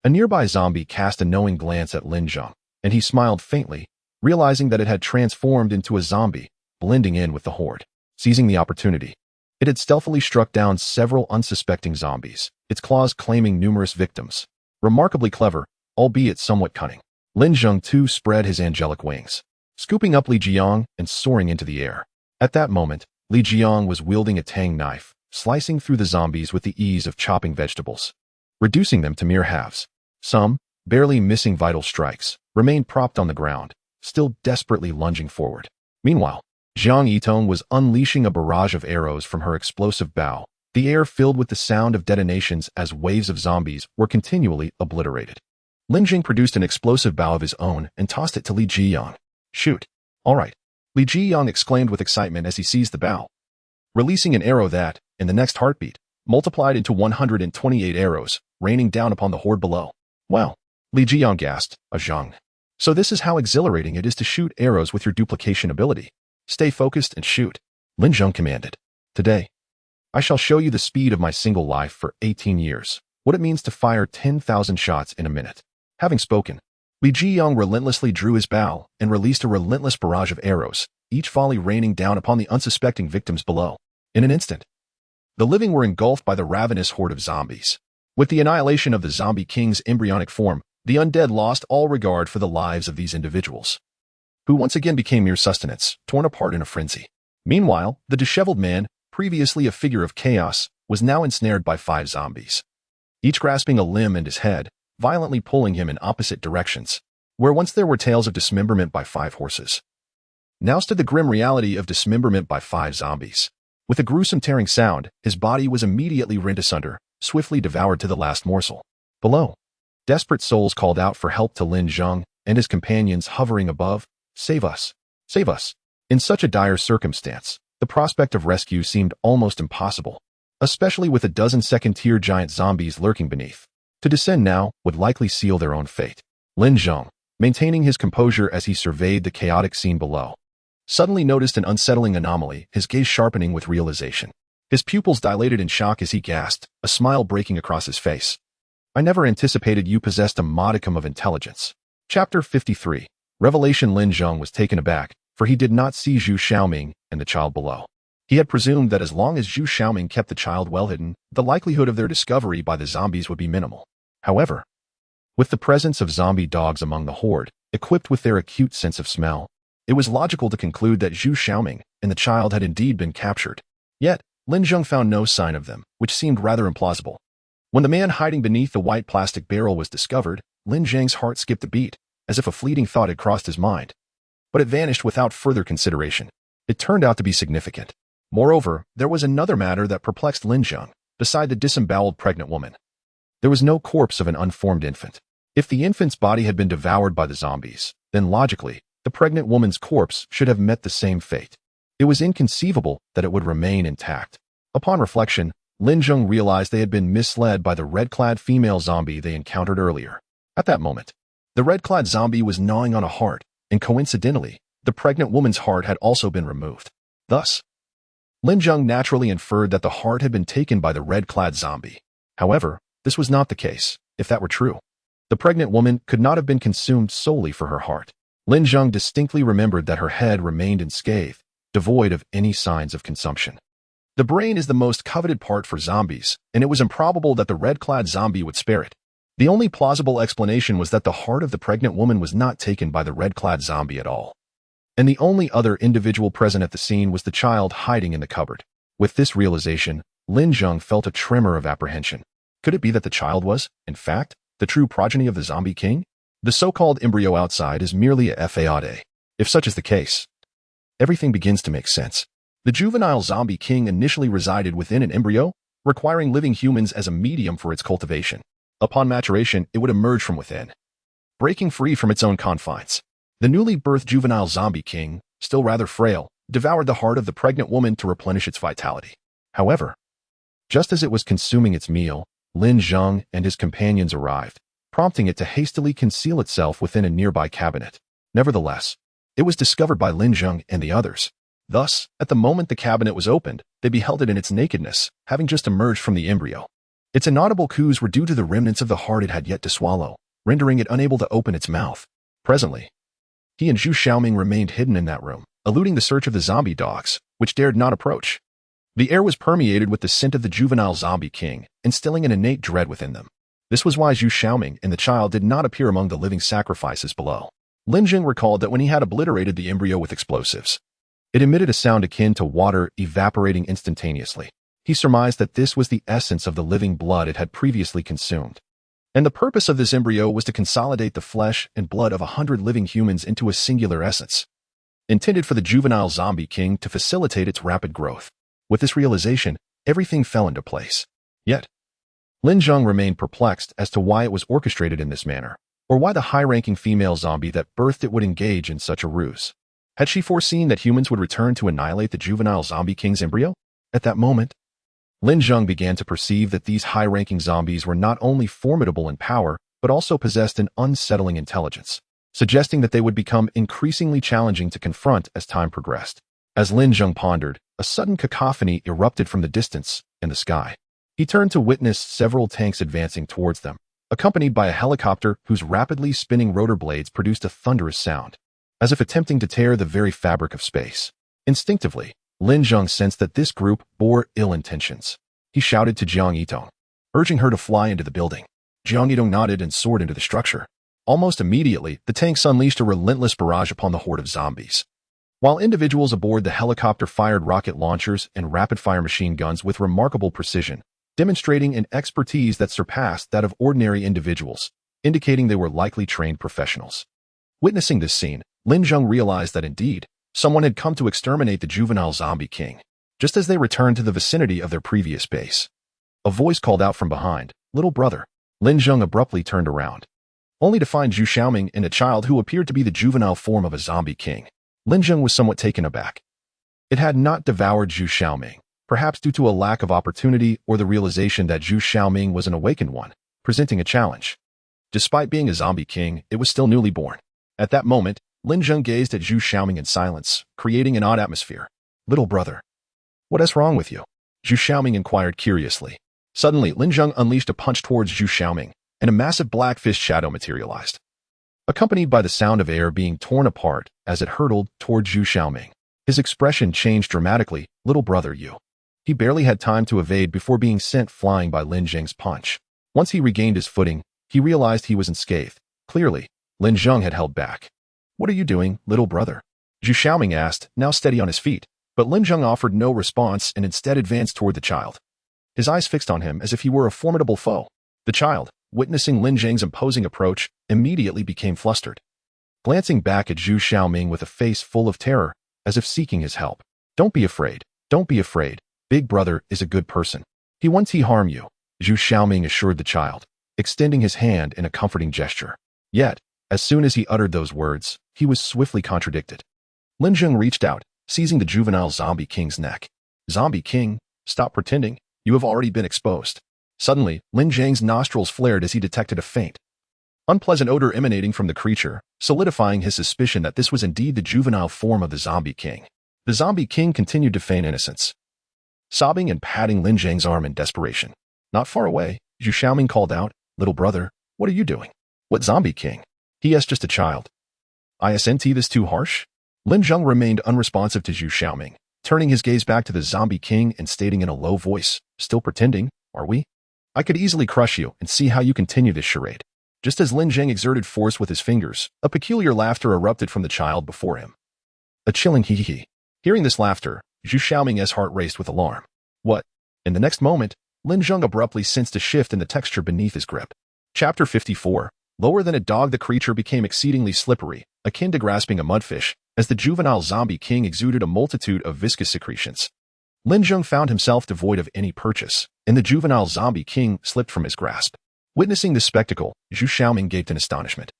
a nearby zombie cast a knowing glance at Lin Zheng, and he smiled faintly, realizing that it had transformed into a zombie, blending in with the horde. Seizing the opportunity, it had stealthily struck down several unsuspecting zombies, its claws claiming numerous victims. Remarkably clever, albeit somewhat cunning. Lin Zheng too spread his angelic wings, scooping up Li Jiang and soaring into the air. At that moment, Li Jiang was wielding a tang knife, slicing through the zombies with the ease of chopping vegetables, reducing them to mere halves. Some, barely missing vital strikes, remained propped on the ground, still desperately lunging forward. Meanwhile, Jiang Yitong was unleashing a barrage of arrows from her explosive bow, the air filled with the sound of detonations as waves of zombies were continually obliterated. Lin Zheng produced an explosive bow of his own and tossed it to Li Jiang. "Shoot." "All right," Li Jiang exclaimed with excitement as he seized the bow, releasing an arrow that, in the next heartbeat, multiplied into 128 arrows, raining down upon the horde below. "Wow," Li Jiang gasped, "a Zheng. So this is how exhilarating it is to shoot arrows with your duplication ability. Stay focused and shoot," Lin Zheng commanded. "Today, I shall show you the speed of my single life for 18 years, what it means to fire 10,000 shots in a minute." Having spoken, Li Jiang relentlessly drew his bow and released a relentless barrage of arrows, each volley raining down upon the unsuspecting victims below. In an instant, the living were engulfed by the ravenous horde of zombies. With the annihilation of the zombie king's embryonic form, the undead lost all regard for the lives of these individuals, who once again became mere sustenance, torn apart in a frenzy. Meanwhile, the disheveled man, previously a figure of chaos, was now ensnared by 5 zombies, each grasping a limb and his head, violently pulling him in opposite directions. Where once there were tales of dismemberment by 5 horses, now stood the grim reality of dismemberment by 5 zombies. With a gruesome tearing sound, his body was immediately rent asunder, swiftly devoured to the last morsel. Below, desperate souls called out for help to Lin Zheng and his companions hovering above. "Save us! Save us!" In such a dire circumstance, the prospect of rescue seemed almost impossible, especially with a dozen second-tier giant zombies lurking beneath. To descend now would likely seal their own fate. Lin Zheng, maintaining his composure as he surveyed the chaotic scene below, suddenly noticed an unsettling anomaly, his gaze sharpening with realization. His pupils dilated in shock as he gasped, a smile breaking across his face. "I never anticipated you possessed a modicum of intelligence." Chapter 53. Revelation. Lin Zheng was taken aback, for he did not see Zhu Xiaoming and the child below. He had presumed that as long as Zhu Xiaoming kept the child well hidden, the likelihood of their discovery by the zombies would be minimal. However, with the presence of zombie dogs among the horde, equipped with their acute sense of smell, it was logical to conclude that Zhu Xiaoming and the child had indeed been captured. Yet, Lin Zheng found no sign of them, which seemed rather implausible. When the man hiding beneath the white plastic barrel was discovered, Lin Zheng's heart skipped a beat, as if a fleeting thought had crossed his mind. But it vanished without further consideration. It turned out to be significant. Moreover, there was another matter that perplexed Lin Zheng, beside the disemboweled pregnant woman. There was no corpse of an unformed infant. If the infant's body had been devoured by the zombies, then logically, the pregnant woman's corpse should have met the same fate. It was inconceivable that it would remain intact. Upon reflection, Lin Zheng realized they had been misled by the red-clad female zombie they encountered earlier. At that moment, the red-clad zombie was gnawing on a heart, and coincidentally, the pregnant woman's heart had also been removed. Thus, Lin Zheng naturally inferred that the heart had been taken by the red-clad zombie. However, this was not the case. If that were true, the pregnant woman could not have been consumed solely for her heart. Lin Zheng distinctly remembered that her head remained unscathed, devoid of any signs of consumption. The brain is the most coveted part for zombies, and it was improbable that the red-clad zombie would spare it. The only plausible explanation was that the heart of the pregnant woman was not taken by the red-clad zombie at all. And the only other individual present at the scene was the child hiding in the cupboard. With this realization, Lin Zheng felt a tremor of apprehension. Could it be that the child was, in fact, the true progeny of the zombie king? The so-called embryo outside is merely a fade. If such is the case, everything begins to make sense. The juvenile zombie king initially resided within an embryo, requiring living humans as a medium for its cultivation. Upon maturation, it would emerge from within, breaking free from its own confines. The newly birthed juvenile zombie king, still rather frail, devoured the heart of the pregnant woman to replenish its vitality. However, just as it was consuming its meal, Lin Zheng and his companions arrived, prompting it to hastily conceal itself within a nearby cabinet. Nevertheless, it was discovered by Lin Zheng and the others. Thus, at the moment the cabinet was opened, they beheld it in its nakedness, having just emerged from the embryo. Its inaudible coos were due to the remnants of the heart it had yet to swallow, rendering it unable to open its mouth. Presently, he and Zhu Xiaoming remained hidden in that room, eluding the search of the zombie dogs, which dared not approach. The air was permeated with the scent of the juvenile zombie king, instilling an innate dread within them. This was why Zhu Xiaoming and the child did not appear among the living sacrifices below. Lin Zheng recalled that when he had obliterated the embryo with explosives, it emitted a sound akin to water evaporating instantaneously. He surmised that this was the essence of the living blood it had previously consumed. And the purpose of this embryo was to consolidate the flesh and blood of 100 living humans into a singular essence, intended for the juvenile zombie king to facilitate its rapid growth. With this realization, everything fell into place. Yet, Lin Zheng remained perplexed as to why it was orchestrated in this manner, or why the high-ranking female zombie that birthed it would engage in such a ruse. Had she foreseen that humans would return to annihilate the juvenile zombie king's embryo? At that moment, Lin Zheng began to perceive that these high-ranking zombies were not only formidable in power, but also possessed an unsettling intelligence, suggesting that they would become increasingly challenging to confront as time progressed. As Lin Zheng pondered, a sudden cacophony erupted from the distance in the sky. He turned to witness several tanks advancing towards them, accompanied by a helicopter whose rapidly spinning rotor blades produced a thunderous sound, as if attempting to tear the very fabric of space. Instinctively, Lin Zheng sensed that this group bore ill intentions. He shouted to Jiang Yitong, urging her to fly into the building. Jiang Yitong nodded and soared into the structure. Almost immediately, the tanks unleashed a relentless barrage upon the horde of zombies. While individuals aboard the helicopter fired rocket launchers and rapid-fire machine guns with remarkable precision, demonstrating an expertise that surpassed that of ordinary individuals, indicating they were likely trained professionals. Witnessing this scene, Lin Zheng realized that indeed, someone had come to exterminate the juvenile zombie king, just as they returned to the vicinity of their previous base. A voice called out from behind, "Little brother." Lin Zheng abruptly turned around, only to find Zhu Xiaoming and a child who appeared to be the juvenile form of a zombie king. Lin Zheng was somewhat taken aback. It had not devoured Zhu Xiaoming, perhaps due to a lack of opportunity or the realization that Zhu Xiaoming was an awakened one, presenting a challenge. Despite being a zombie king, it was still newly born. At that moment, Lin Zheng gazed at Zhu Xiaoming in silence, creating an odd atmosphere. "Little brother, what is wrong with you?" Zhu Xiaoming inquired curiously. Suddenly, Lin Zheng unleashed a punch towards Zhu Xiaoming, and a massive black fist shadow materialized, accompanied by the sound of air being torn apart as it hurtled toward Zhu Xiaoming. His expression changed dramatically. "Little brother, you." He barely had time to evade before being sent flying by Lin Zheng's punch. Once he regained his footing, he realized he was unscathed. Clearly, Lin Zheng had held back. "What are you doing, little brother?" Zhu Xiaoming asked, now steady on his feet, but Lin Zheng offered no response and instead advanced toward the child, his eyes fixed on him as if he were a formidable foe. The child, witnessing Lin Zheng's imposing approach, immediately became flustered, glancing back at Zhu Xiaoming with a face full of terror, as if seeking his help. "Don't be afraid. Don't be afraid. Big brother is a good person. He won't harm you," Zhu Xiaoming assured the child, extending his hand in a comforting gesture. Yet, as soon as he uttered those words, he was swiftly contradicted. Lin Zheng reached out, seizing the juvenile zombie king's neck. "Zombie king, stop pretending. You have already been exposed." Suddenly, Lin Zheng's nostrils flared as he detected a faint, unpleasant odor emanating from the creature, solidifying his suspicion that this was indeed the juvenile form of the zombie king. The zombie king continued to feign innocence, sobbing and patting Lin Zheng's arm in desperation. Not far away, Zhu Xiaoming called out, "Little brother, what are you doing?" "What zombie king? He is just a child." "Isn't this too harsh?" Lin Zheng remained unresponsive to Zhu Xiaoming, turning his gaze back to the zombie king and stating in a low voice, "Still pretending, are we? I could easily crush you and see how you continue this charade." Just as Lin Zheng exerted force with his fingers, a peculiar laughter erupted from the child before him. A chilling hee-hee. Hearing this laughter, Zhu Xiaoming's heart raced with alarm. What? In the next moment, Lin Zheng abruptly sensed a shift in the texture beneath his grip. Chapter 54. Lower than a dog, the creature became exceedingly slippery, akin to grasping a mudfish, as the juvenile zombie king exuded a multitude of viscous secretions. Lin Zheng found himself devoid of any purchase, and the juvenile zombie king slipped from his grasp. Witnessing this spectacle, Zhu Xiaoming gaped in astonishment,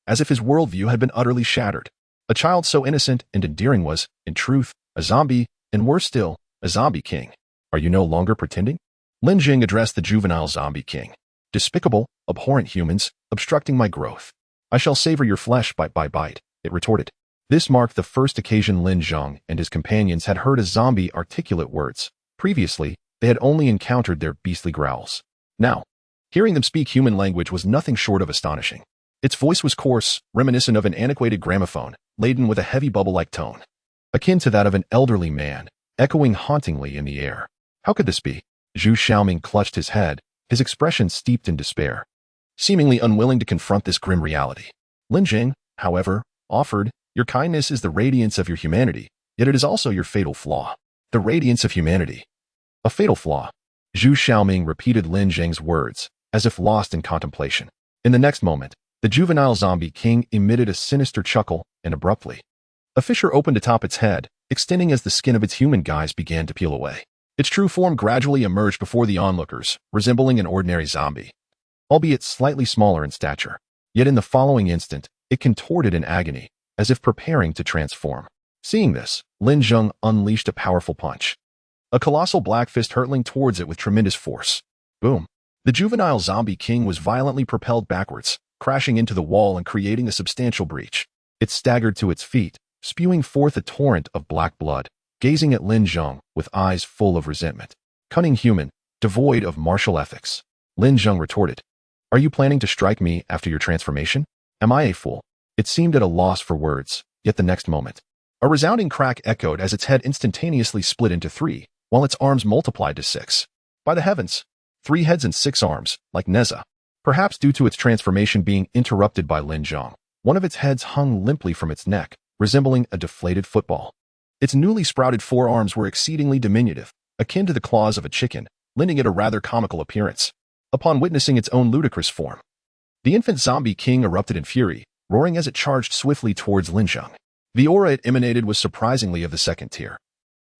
as if his worldview had been utterly shattered. A child so innocent and endearing was, in truth, a zombie, and worse still, a zombie king. "Are you no longer pretending?" Lin Zheng addressed the juvenile zombie king. Despicable, abhorrent humans, obstructing my growth. I shall savor your flesh bite by bite, it retorted. This marked the first occasion Lin Zheng and his companions had heard a zombie articulate words. Previously, they had only encountered their beastly growls. Now, hearing them speak human language was nothing short of astonishing. Its voice was coarse, reminiscent of an antiquated gramophone, laden with a heavy bubble-like tone, akin to that of an elderly man, echoing hauntingly in the air. How could this be? Zhu Xiaoming clutched his head, his expression steeped in despair, seemingly unwilling to confront this grim reality. Lin Zheng, however, offered, your kindness is the radiance of your humanity, yet it is also your fatal flaw. The radiance of humanity. A fatal flaw. Zhu Xiaoming repeated Lin Zheng's words, as if lost in contemplation. In the next moment, the juvenile zombie king emitted a sinister chuckle, and abruptly, a fissure opened atop its head, extending as the skin of its human guise began to peel away. Its true form gradually emerged before the onlookers, resembling an ordinary zombie, albeit slightly smaller in stature. Yet in the following instant, it contorted in agony, as if preparing to transform. Seeing this, Lin Zheng unleashed a powerful punch. A colossal black fist hurtling towards it with tremendous force. Boom. The juvenile zombie king was violently propelled backwards, crashing into the wall and creating a substantial breach. It staggered to its feet, spewing forth a torrent of black blood, gazing at Lin Zheng with eyes full of resentment. Cunning human, devoid of martial ethics. Lin Zheng retorted, are you planning to strike me after your transformation? Am I a fool? It seemed at a loss for words, yet the next moment, a resounding crack echoed as its head instantaneously split into three, while its arms multiplied to 6. By the heavens, 3 heads and 6 arms, like Neza. Perhaps due to its transformation being interrupted by Lin Zheng, one of its heads hung limply from its neck, resembling a deflated football. Its newly sprouted forearms were exceedingly diminutive, akin to the claws of a chicken, lending it a rather comical appearance. Upon witnessing its own ludicrous form, the infant zombie king erupted in fury, roaring as it charged swiftly towards Lin Zheng. The aura it emanated was surprisingly of the second tier,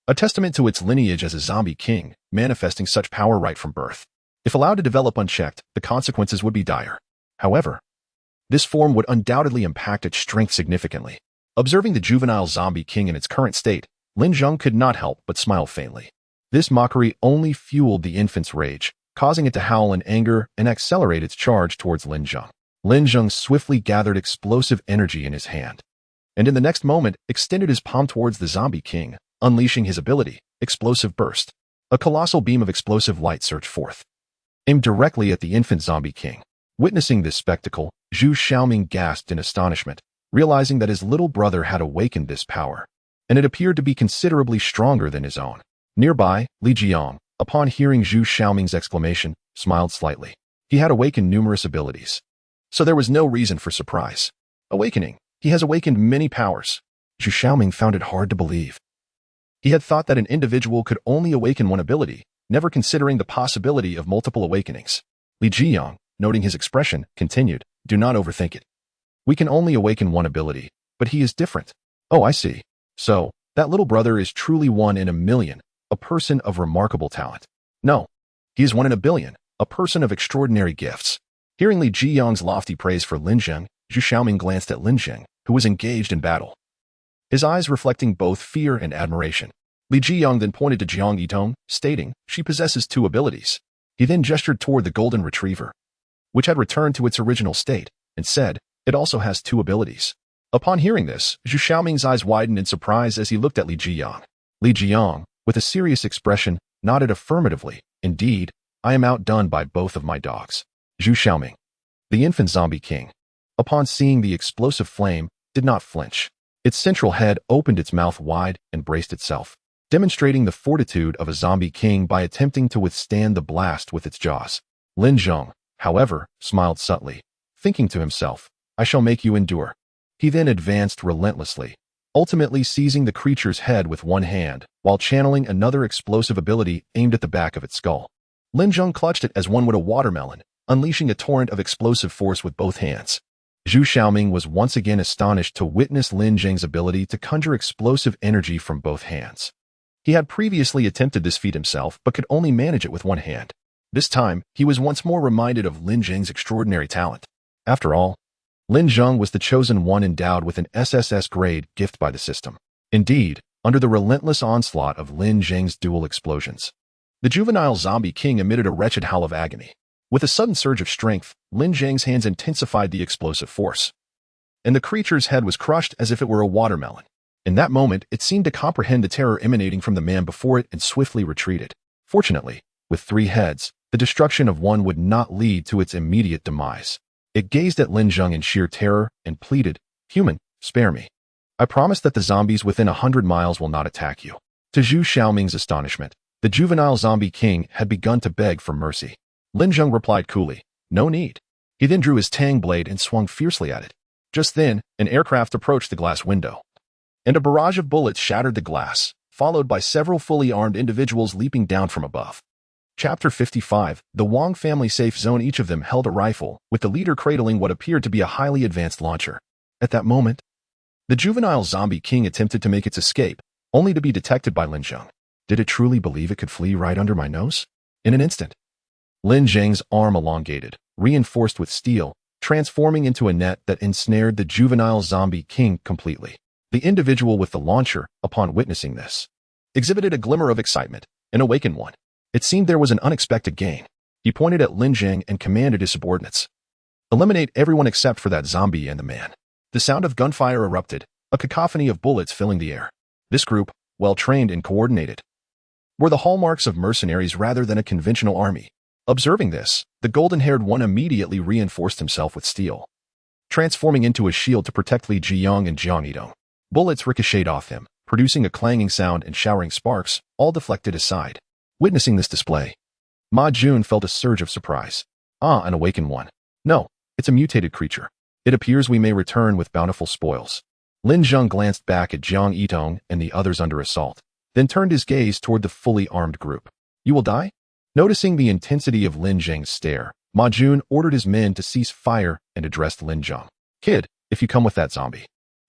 a testament to its lineage as a zombie king, manifesting such power right from birth. If allowed to develop unchecked, the consequences would be dire. However, this form would undoubtedly impact its strength significantly. Observing the juvenile zombie king in its current state, Lin Zheng could not help but smile faintly. This mockery only fueled the infant's rage, causing it to howl in anger and accelerate its charge towards Lin Zheng. Lin Zheng swiftly gathered explosive energy in his hand, and in the next moment extended his palm towards the zombie king, unleashing his ability, Explosive Burst. A colossal beam of explosive light surged forth, aimed directly at the infant zombie king. Witnessing this spectacle, Zhu Xiaoming gasped in astonishment, realizing that his little brother had awakened this power, and it appeared to be considerably stronger than his own. Nearby, Li Jiang, upon hearing Zhu Xiaoming's exclamation, smiled slightly. He had awakened numerous abilities, so there was no reason for surprise. Awakening. He has awakened many powers. Zhu Xiaoming found it hard to believe. He had thought that an individual could only awaken one ability, never considering the possibility of multiple awakenings. Li Jiang, noting his expression, continued, do not overthink it. We can only awaken one ability, but he is different. Oh, I see. So, that little brother is truly 1 in a million, a person of remarkable talent. No, he is 1 in a billion, a person of extraordinary gifts. Hearing Li Jiang's lofty praise for Lin Zheng, Zhu Xiaoming glanced at Lin Zheng, who was engaged in battle, his eyes reflecting both fear and admiration. Li Jiang then pointed to Jiang Yitong, stating, she possesses 2 abilities. He then gestured toward the golden retriever, which had returned to its original state, and said, it also has 2 abilities. Upon hearing this, Zhu Xiaoming's eyes widened in surprise as he looked at Li Jiang. Li Jiang, with a serious expression, nodded affirmatively. Indeed, I am outdone by both of my dogs. Zhu Xiaoming, the infant zombie king, upon seeing the explosive flame, did not flinch. Its central head opened its mouth wide and braced itself, demonstrating the fortitude of a zombie king by attempting to withstand the blast with its jaws. Lin Zheng, however, smiled subtly, thinking to himself, I shall make you endure. He then advanced relentlessly, ultimately seizing the creature's head with one hand, while channeling another explosive ability aimed at the back of its skull. Lin Zheng clutched it as one would a watermelon, unleashing a torrent of explosive force with both hands. Zhu Xiaoming was once again astonished to witness Lin Zheng's ability to conjure explosive energy from both hands. He had previously attempted this feat himself, but could only manage it with one hand. This time, he was once more reminded of Lin Zheng's extraordinary talent. After all, Lin Zheng was the chosen one endowed with an SSS grade gift by the system. Indeed, under the relentless onslaught of Lin Zheng's dual explosions, The juvenile zombie king emitted a wretched howl of agony. With a sudden surge of strength, Lin Zheng's hands intensified the explosive force, and the creature's head was crushed as if it were a watermelon. In that moment, it seemed to comprehend the terror emanating from the man before it and swiftly retreated. Fortunately, with 3 heads, the destruction of one would not lead to its immediate demise. It gazed at Lin Zheng in sheer terror and pleaded, "Human, spare me. I promise that the zombies within 100 miles will not attack you." To Zhu Xiaoming's astonishment, the juvenile zombie king had begun to beg for mercy. Lin Zheng replied coolly, "No need." He then drew his tang blade and swung fiercely at it. Just then, an aircraft approached the glass window, and a barrage of bullets shattered the glass, followed by several fully armed individuals leaping down from above. Chapter 55, the Wang family safe zone. Each of them held a rifle, with the leader cradling what appeared to be a highly advanced launcher. At that moment, the juvenile zombie king attempted to make its escape, only to be detected by Lin Zheng. Did it truly believe it could flee right under my nose? In an instant, Lin Zheng's arm elongated, reinforced with steel, transforming into a net that ensnared the juvenile zombie king completely. The individual with the launcher, upon witnessing this, exhibited a glimmer of excitement, an awakened one. It seemed there was an unexpected gain. He pointed at Lin Zheng and commanded his subordinates, "Eliminate everyone except for that zombie and the man." The sound of gunfire erupted, a cacophony of bullets filling the air. This group, well-trained and coordinated, were the hallmarks of mercenaries rather than a conventional army. Observing this, the golden-haired one immediately reinforced himself with steel, transforming into a shield to protect Li Jiyong and Jiang Yidong. Bullets ricocheted off him, producing a clanging sound and showering sparks, all deflected aside. Witnessing this display, Ma Jun felt a surge of surprise. "Ah, an awakened one. No, it's a mutated creature. It appears we may return with bountiful spoils." Lin Zheng glanced back at Jiang Yidong and the others under assault, then turned his gaze toward the fully armed group. "You will die?" Noticing the intensity of Lin Zheng's stare, Ma Jun ordered his men to cease fire and addressed Lin Zheng. "Kid, if you come with that zombie,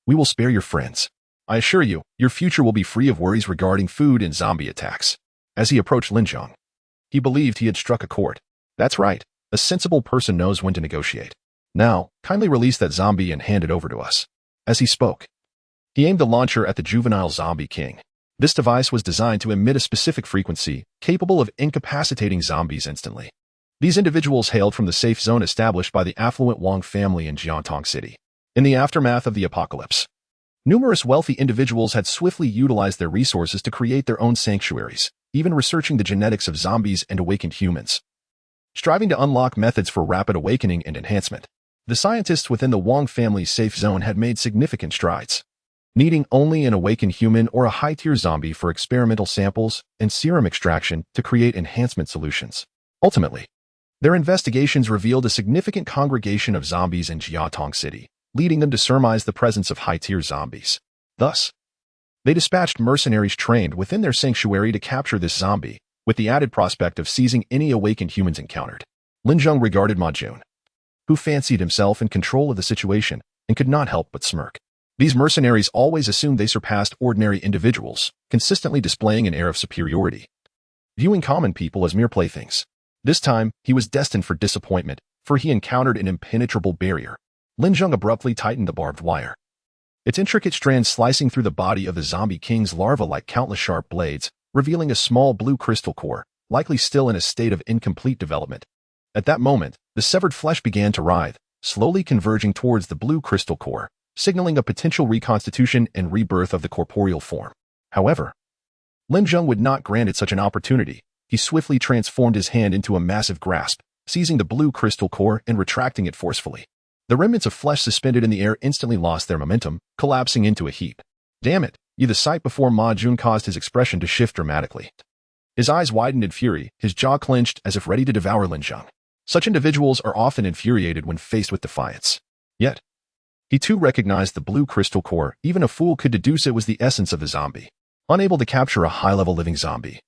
we will spare your friends. I assure you, your future will be free of worries regarding food and zombie attacks." As he approached Lin Zheng, he believed he had struck a chord. That's right, a sensible person knows when to negotiate. "Now, kindly release that zombie and hand it over to us." As he spoke, he aimed the launcher at the juvenile zombie king. This device was designed to emit a specific frequency, capable of incapacitating zombies instantly. These individuals hailed from the safe zone established by the affluent Wang family in Jiantong City. In the aftermath of the apocalypse, numerous wealthy individuals had swiftly utilized their resources to create their own sanctuaries, even researching the genetics of zombies and awakened humans, striving to unlock methods for rapid awakening and enhancement. The scientists within the Wang family's safe zone had made significant strides, needing only an awakened human or a high-tier zombie for experimental samples and serum extraction to create enhancement solutions. Ultimately, their investigations revealed a significant congregation of zombies in Jiatong City, leading them to surmise the presence of high-tier zombies. Thus, they dispatched mercenaries trained within their sanctuary to capture this zombie, with the added prospect of seizing any awakened humans encountered. Lin Zheng regarded Ma Jun, who fancied himself in control of the situation and could not help but smirk. These mercenaries always assumed they surpassed ordinary individuals, consistently displaying an air of superiority, viewing common people as mere playthings. This time, he was destined for disappointment, for he encountered an impenetrable barrier. Lin Zheng abruptly tightened the barbed wire, its intricate strands slicing through the body of the zombie king's larva like countless sharp blades, revealing a small blue crystal core, likely still in a state of incomplete development. At that moment, the severed flesh began to writhe, slowly converging towards the blue crystal core, signaling a potential reconstitution and rebirth of the corporeal form. However, Lin Zheng would not grant it such an opportunity. He swiftly transformed his hand into a massive grasp, seizing the blue crystal core and retracting it forcefully. The remnants of flesh suspended in the air instantly lost their momentum, collapsing into a heap. "Damn it!" The sight before Ma Jun caused his expression to shift dramatically. His eyes widened in fury, his jaw clenched as if ready to devour Lin Zheng. Such individuals are often infuriated when faced with defiance. Yet, he too recognized the blue crystal core. Even a fool could deduce it was the essence of the zombie. Unable to capture a high-level living zombie,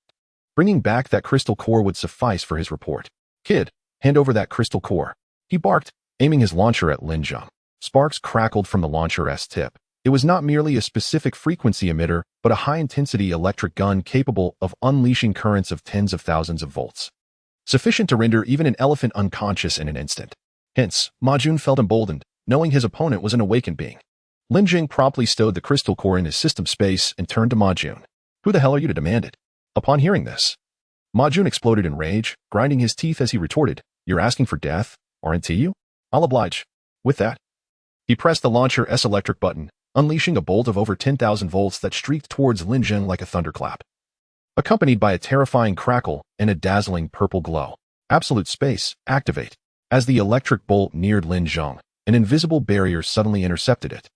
bringing back that crystal core would suffice for his report. "Kid, hand over that crystal core," he barked, aiming his launcher at Lin Zheng. Sparks crackled from the launcher's tip. It was not merely a specific frequency emitter, but a high-intensity electric gun capable of unleashing currents of tens of thousands of volts, sufficient to render even an elephant unconscious in an instant. Hence, Ma Jun felt emboldened, knowing his opponent was an awakened being. Lin Zheng promptly stowed the crystal core in his system space and turned to Ma Jun. "Who the hell are you to demand it?" Upon hearing this, Ma Jun exploded in rage, grinding his teeth as he retorted, "You're asking for death, aren't you? I'll oblige." With that, he pressed the launcher S electric button, unleashing a bolt of over 10,000 volts that streaked towards Lin Zheng like a thunderclap, accompanied by a terrifying crackle and a dazzling purple glow. Absolute space, activate. As the electric bolt neared Lin Zheng, an invisible barrier suddenly intercepted it,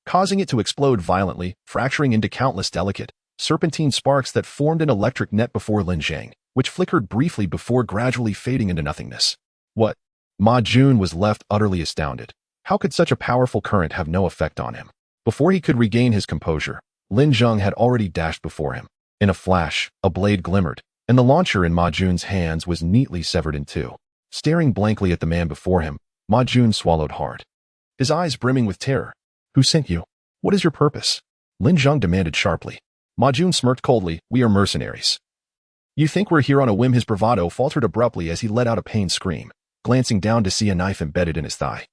causing it to explode violently, fracturing into countless delicate, serpentine sparks that formed an electric net before Lin Zheng, which flickered briefly before gradually fading into nothingness. What? Ma Jun was left utterly astounded. How could such a powerful current have no effect on him? Before he could regain his composure, Lin Zheng had already dashed before him. In a flash, a blade glimmered, and the launcher in Ma Jun's hands was neatly severed in two. Staring blankly at the man before him, Ma Jun swallowed hard, his eyes brimming with terror. "Who sent you? What is your purpose?" Lin Zheng demanded sharply. Ma Jun smirked coldly, "We are mercenaries." "You think we're here on a whim?" His bravado faltered abruptly as he let out a pained scream, glancing down to see a knife embedded in his thigh,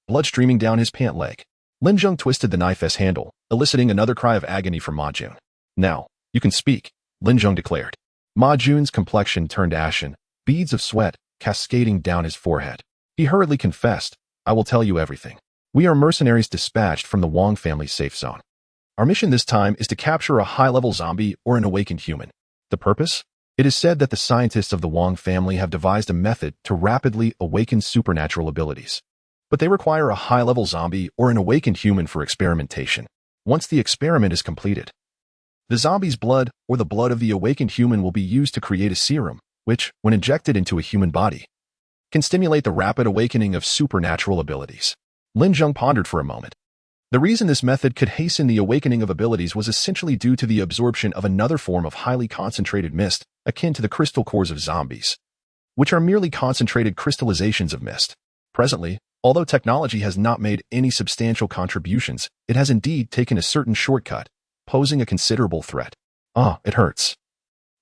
blood streaming down his pant leg. Lin Zheng twisted the knife's handle, eliciting another cry of agony from Ma Jun. "Now, you can speak," Lin Zheng declared. Ma Jun's complexion turned ashen, beads of sweat cascading down his forehead. He hurriedly confessed, "I will tell you everything. We are mercenaries dispatched from the Wang family's safe zone. Our mission this time is to capture a high-level zombie or an awakened human. The purpose? It is said that the scientists of the Wang family have devised a method to rapidly awaken supernatural abilities. But they require a high-level zombie or an awakened human for experimentation. Once the experiment is completed, the zombie's blood or the blood of the awakened human will be used to create a serum, which, when injected into a human body, can stimulate the rapid awakening of supernatural abilities." Lin Zheng pondered for a moment. The reason this method could hasten the awakening of abilities was essentially due to the absorption of another form of highly concentrated mist, akin to the crystal cores of zombies, which are merely concentrated crystallizations of mist. Presently, although technology has not made any substantial contributions, it has indeed taken a certain shortcut, posing a considerable threat. "Ah, it hurts.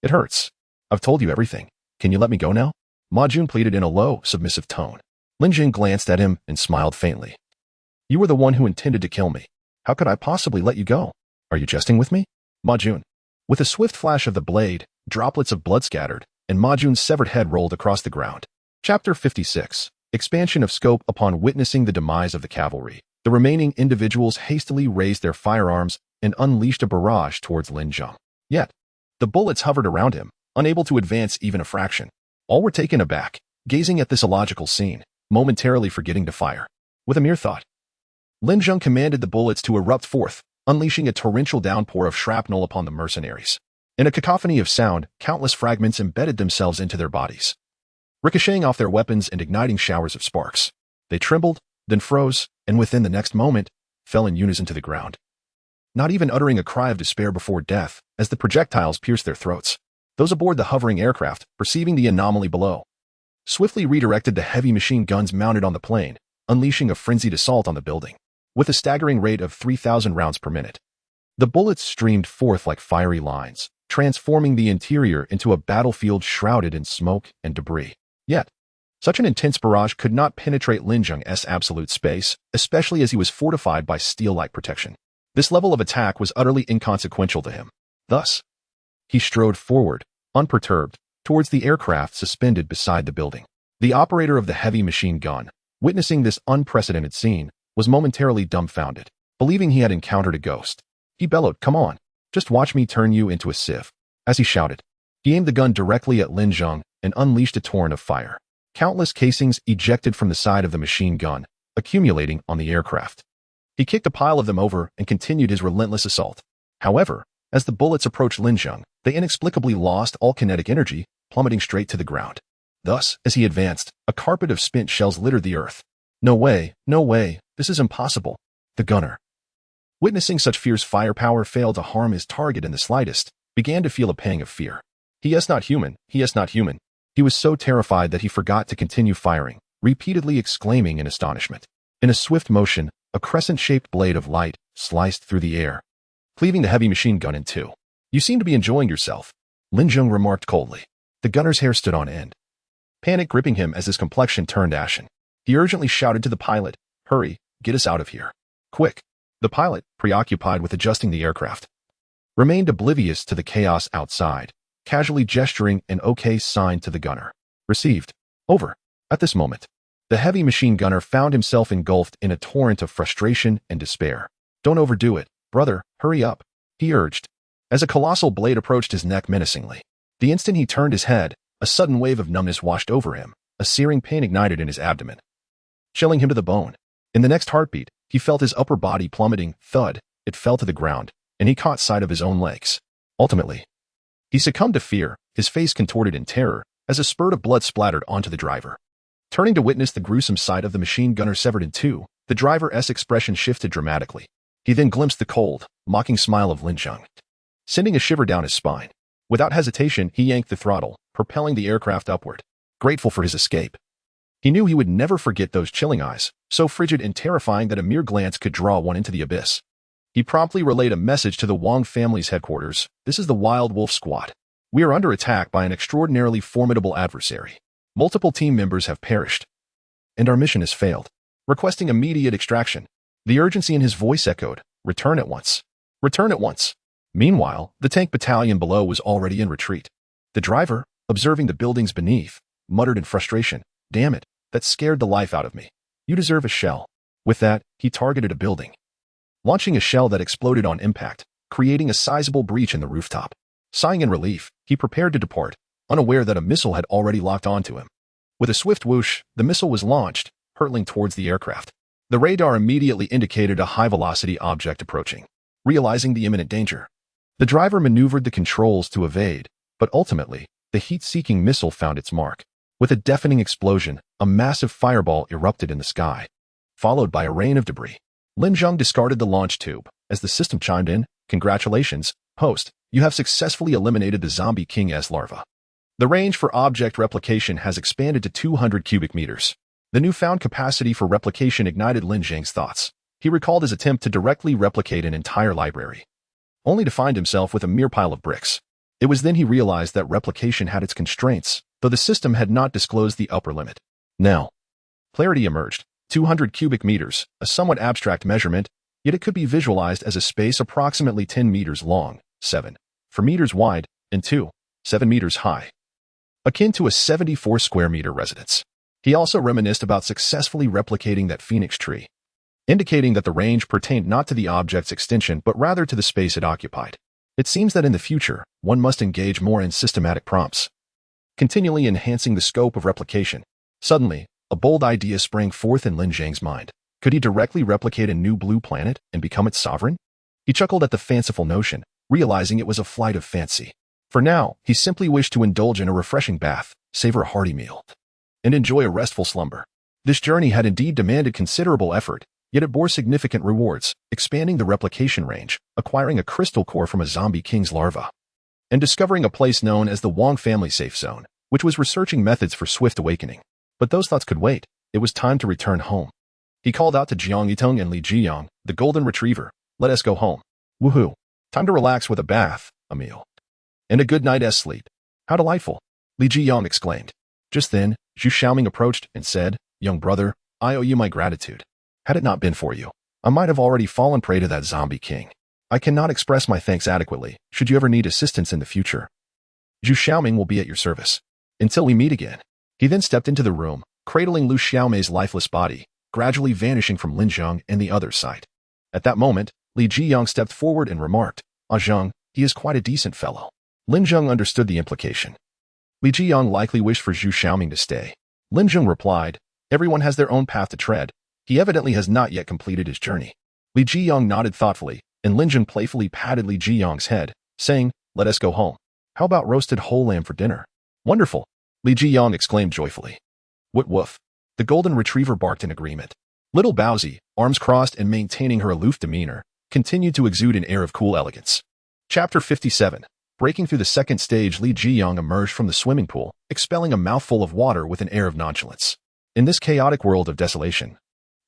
It hurts. I've told you everything. Can you let me go now?" Ma Jun pleaded in a low, submissive tone. Lin Zheng glanced at him and smiled faintly. "You were the one who intended to kill me. How could I possibly let you go? Are you jesting with me?" Ma Jun. With a swift flash of the blade, droplets of blood scattered, and Ma Jun's severed head rolled across the ground. Chapter 56. Expansion of scope. Upon witnessing the demise of the cavalry, the remaining individuals hastily raised their firearms and unleashed a barrage towards Lin Zheng. Yet, the bullets hovered around him, unable to advance even a fraction. All were taken aback, gazing at this illogical scene, momentarily forgetting to fire. With a mere thought, Lin Zheng commanded the bullets to erupt forth, unleashing a torrential downpour of shrapnel upon the mercenaries. In a cacophony of sound, countless fragments embedded themselves into their bodies, ricocheting off their weapons and igniting showers of sparks. They trembled, then froze, and within the next moment, fell in unison to the ground, not even uttering a cry of despair before death, as the projectiles pierced their throats. Those aboard the hovering aircraft, perceiving the anomaly below, swiftly redirected the heavy machine guns mounted on the plane, unleashing a frenzied assault on the building. With a staggering rate of 3,000 rounds per minute, the bullets streamed forth like fiery lines, transforming the interior into a battlefield shrouded in smoke and debris. Yet, such an intense barrage could not penetrate Lin Zheng's absolute space, especially as he was fortified by steel-like protection. This level of attack was utterly inconsequential to him. Thus, he strode forward, unperturbed, towards the aircraft suspended beside the building. The operator of the heavy machine gun, witnessing this unprecedented scene, was momentarily dumbfounded, believing he had encountered a ghost. He bellowed, "Come on, just watch me turn you into a sieve." As he shouted, he aimed the gun directly at Lin Zheng and unleashed a torrent of fire. Countless casings ejected from the side of the machine gun, accumulating on the aircraft. He kicked a pile of them over and continued his relentless assault. However, as the bullets approached Lin Zheng, they inexplicably lost all kinetic energy, plummeting straight to the ground. Thus, as he advanced, a carpet of spent shells littered the earth. No way, this is impossible. The gunner, witnessing such fierce firepower fail to harm his target in the slightest, began to feel a pang of fear. He is not human. He was so terrified that he forgot to continue firing, repeatedly exclaiming in astonishment. In a swift motion, a crescent-shaped blade of light sliced through the air, cleaving the heavy machine gun in two. "You seem to be enjoying yourself," Lin Zheng remarked coldly. The gunner's hair stood on end, panic gripping him as his complexion turned ashen. He urgently shouted to the pilot, "Hurry, get us out of here. Quick." The pilot, preoccupied with adjusting the aircraft, remained oblivious to the chaos outside, casually gesturing an OK sign to the gunner. Received. Over. At this moment, the heavy machine gunner found himself engulfed in a torrent of frustration and despair. Don't overdo it, brother, hurry up, he urged, as a colossal blade approached his neck menacingly. The instant he turned his head, a sudden wave of numbness washed over him, a searing pain ignited in his abdomen, chilling him to the bone. In the next heartbeat, he felt his upper body plummeting. Thud, it fell to the ground, and he caught sight of his own legs. Ultimately, he succumbed to fear, his face contorted in terror, as a spurt of blood splattered onto the driver. Turning to witness the gruesome sight of the machine gunner severed in two, the driver's expression shifted dramatically. He then glimpsed the cold, mocking smile of Lin Zheng, sending a shiver down his spine. Without hesitation, he yanked the throttle, propelling the aircraft upward, grateful for his escape. He knew he would never forget those chilling eyes, so frigid and terrifying that a mere glance could draw one into the abyss. He promptly relayed a message to the Wang family's headquarters. This is the Wild Wolf Squad. We are under attack by an extraordinarily formidable adversary. Multiple team members have perished, and our mission has failed. Requesting immediate extraction. The urgency in his voice echoed. Return at once. Return at once. Meanwhile, the tank battalion below was already in retreat. The driver, observing the buildings beneath, muttered in frustration, "Damn it, that scared the life out of me. You deserve a shell." With that, he targeted a building, launching a shell that exploded on impact, creating a sizable breach in the rooftop. Sighing in relief, he prepared to depart, unaware that a missile had already locked onto him. With a swift whoosh, the missile was launched, hurtling towards the aircraft. The radar immediately indicated a high-velocity object approaching. Realizing the imminent danger, the driver maneuvered the controls to evade, but ultimately, the heat-seeking missile found its mark. With a deafening explosion, a massive fireball erupted in the sky, followed by a rain of debris. Lin Zheng discarded the launch tube. As the system chimed in, "Congratulations, host, you have successfully eliminated the Zombie King-S larva. The range for object replication has expanded to 200 cubic meters." The newfound capacity for replication ignited Lin Zheng's thoughts. He recalled his attempt to directly replicate an entire library, only to find himself with a mere pile of bricks. It was then he realized that replication had its constraints, though the system had not disclosed the upper limit. Now, clarity emerged. 200 cubic meters, a somewhat abstract measurement, yet it could be visualized as a space approximately 10 meters long, 7 meters wide, and 7 meters high, akin to a 74 square meter residence. He also reminisced about successfully replicating that phoenix tree, indicating that the range pertained not to the object's extension but rather to the space it occupied. It seems that in the future, one must engage more in systematic prompts, continually enhancing the scope of replication. Suddenly, a bold idea sprang forth in Lin Zheng's mind. Could he directly replicate a new blue planet and become its sovereign? He chuckled at the fanciful notion, realizing it was a flight of fancy. For now, he simply wished to indulge in a refreshing bath, savor a hearty meal, and enjoy a restful slumber. This journey had indeed demanded considerable effort, yet it bore significant rewards, expanding the replication range, acquiring a crystal core from a zombie king's larva, and discovering a place known as the Wang family safe zone, which was researching methods for swift awakening. But those thoughts could wait. It was time to return home. He called out to Jiang Yitong and Li Zheng, the golden retriever. "Let us go home. Woohoo. Time to relax with a bath, a meal, and a good night's sleep." "How delightful," Li Zheng exclaimed. Just then, Zhu Xiaoming approached and said, "Young brother, I owe you my gratitude. Had it not been for you, I might have already fallen prey to that zombie king. I cannot express my thanks adequately. Should you ever need assistance in the future, Zhu Xiaoming will be at your service. Until we meet again." He then stepped into the room, cradling Lu Xiaomei's lifeless body, gradually vanishing from Lin Zheng and the other's sight. At that moment, Li Zheng stepped forward and remarked, "Ah Zheng, he is quite a decent fellow." Lin Zheng understood the implication. Li Zheng likely wished for Zhu Xiaoming to stay. Lin Zheng replied, "Everyone has their own path to tread. He evidently has not yet completed his journey." Li Zheng nodded thoughtfully, and Lin Zheng playfully patted Li Zheng's head, saying, "Let us go home. How about roasted whole lamb for dinner?" "Wonderful," Li Zheng exclaimed joyfully. "What woof." The golden retriever barked in agreement. Little Bowsy, arms crossed and maintaining her aloof demeanor, continued to exude an air of cool elegance. Chapter 57. Breaking through the second stage, Li Zheng emerged from the swimming pool, expelling a mouthful of water with an air of nonchalance. In this chaotic world of desolation,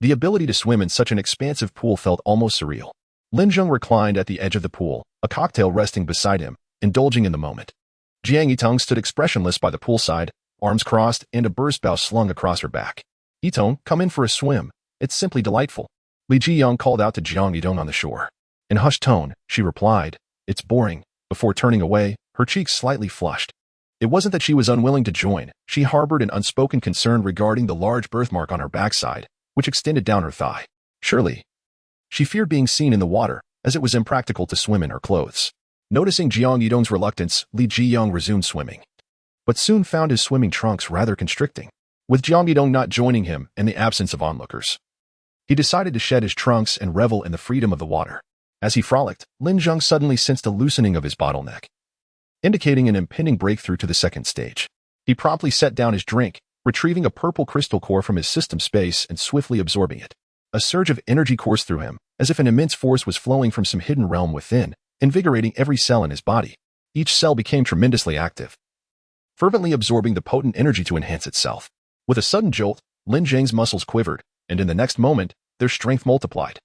the ability to swim in such an expansive pool felt almost surreal. Lin Zheng reclined at the edge of the pool, a cocktail resting beside him, indulging in the moment. Jiang Yitong stood expressionless by the poolside, arms crossed and a burst bow slung across her back. "Yitong, come in for a swim. It's simply delightful." Li Zheng called out to Jiang Yitong on the shore. In hushed tone, she replied, "It's boring," before turning away, her cheeks slightly flushed. It wasn't that she was unwilling to join, she harbored an unspoken concern regarding the large birthmark on her backside, which extended down her thigh. Surely, she feared being seen in the water, as it was impractical to swim in her clothes. Noticing Jiang Yidong's reluctance, Li Jiyang resumed swimming, but soon found his swimming trunks rather constricting. With Jiang Yidong not joining him and the absence of onlookers, he decided to shed his trunks and revel in the freedom of the water. As he frolicked, Lin Zheng suddenly sensed a loosening of his bottleneck, indicating an impending breakthrough to the second stage. He promptly set down his drink, retrieving a purple crystal core from his system space and swiftly absorbing it. A surge of energy coursed through him, as if an immense force was flowing from some hidden realm within, invigorating every cell in his body. Each cell became tremendously active, fervently absorbing the potent energy to enhance itself. With a sudden jolt, Lin Zheng's muscles quivered, and in the next moment, their strength multiplied,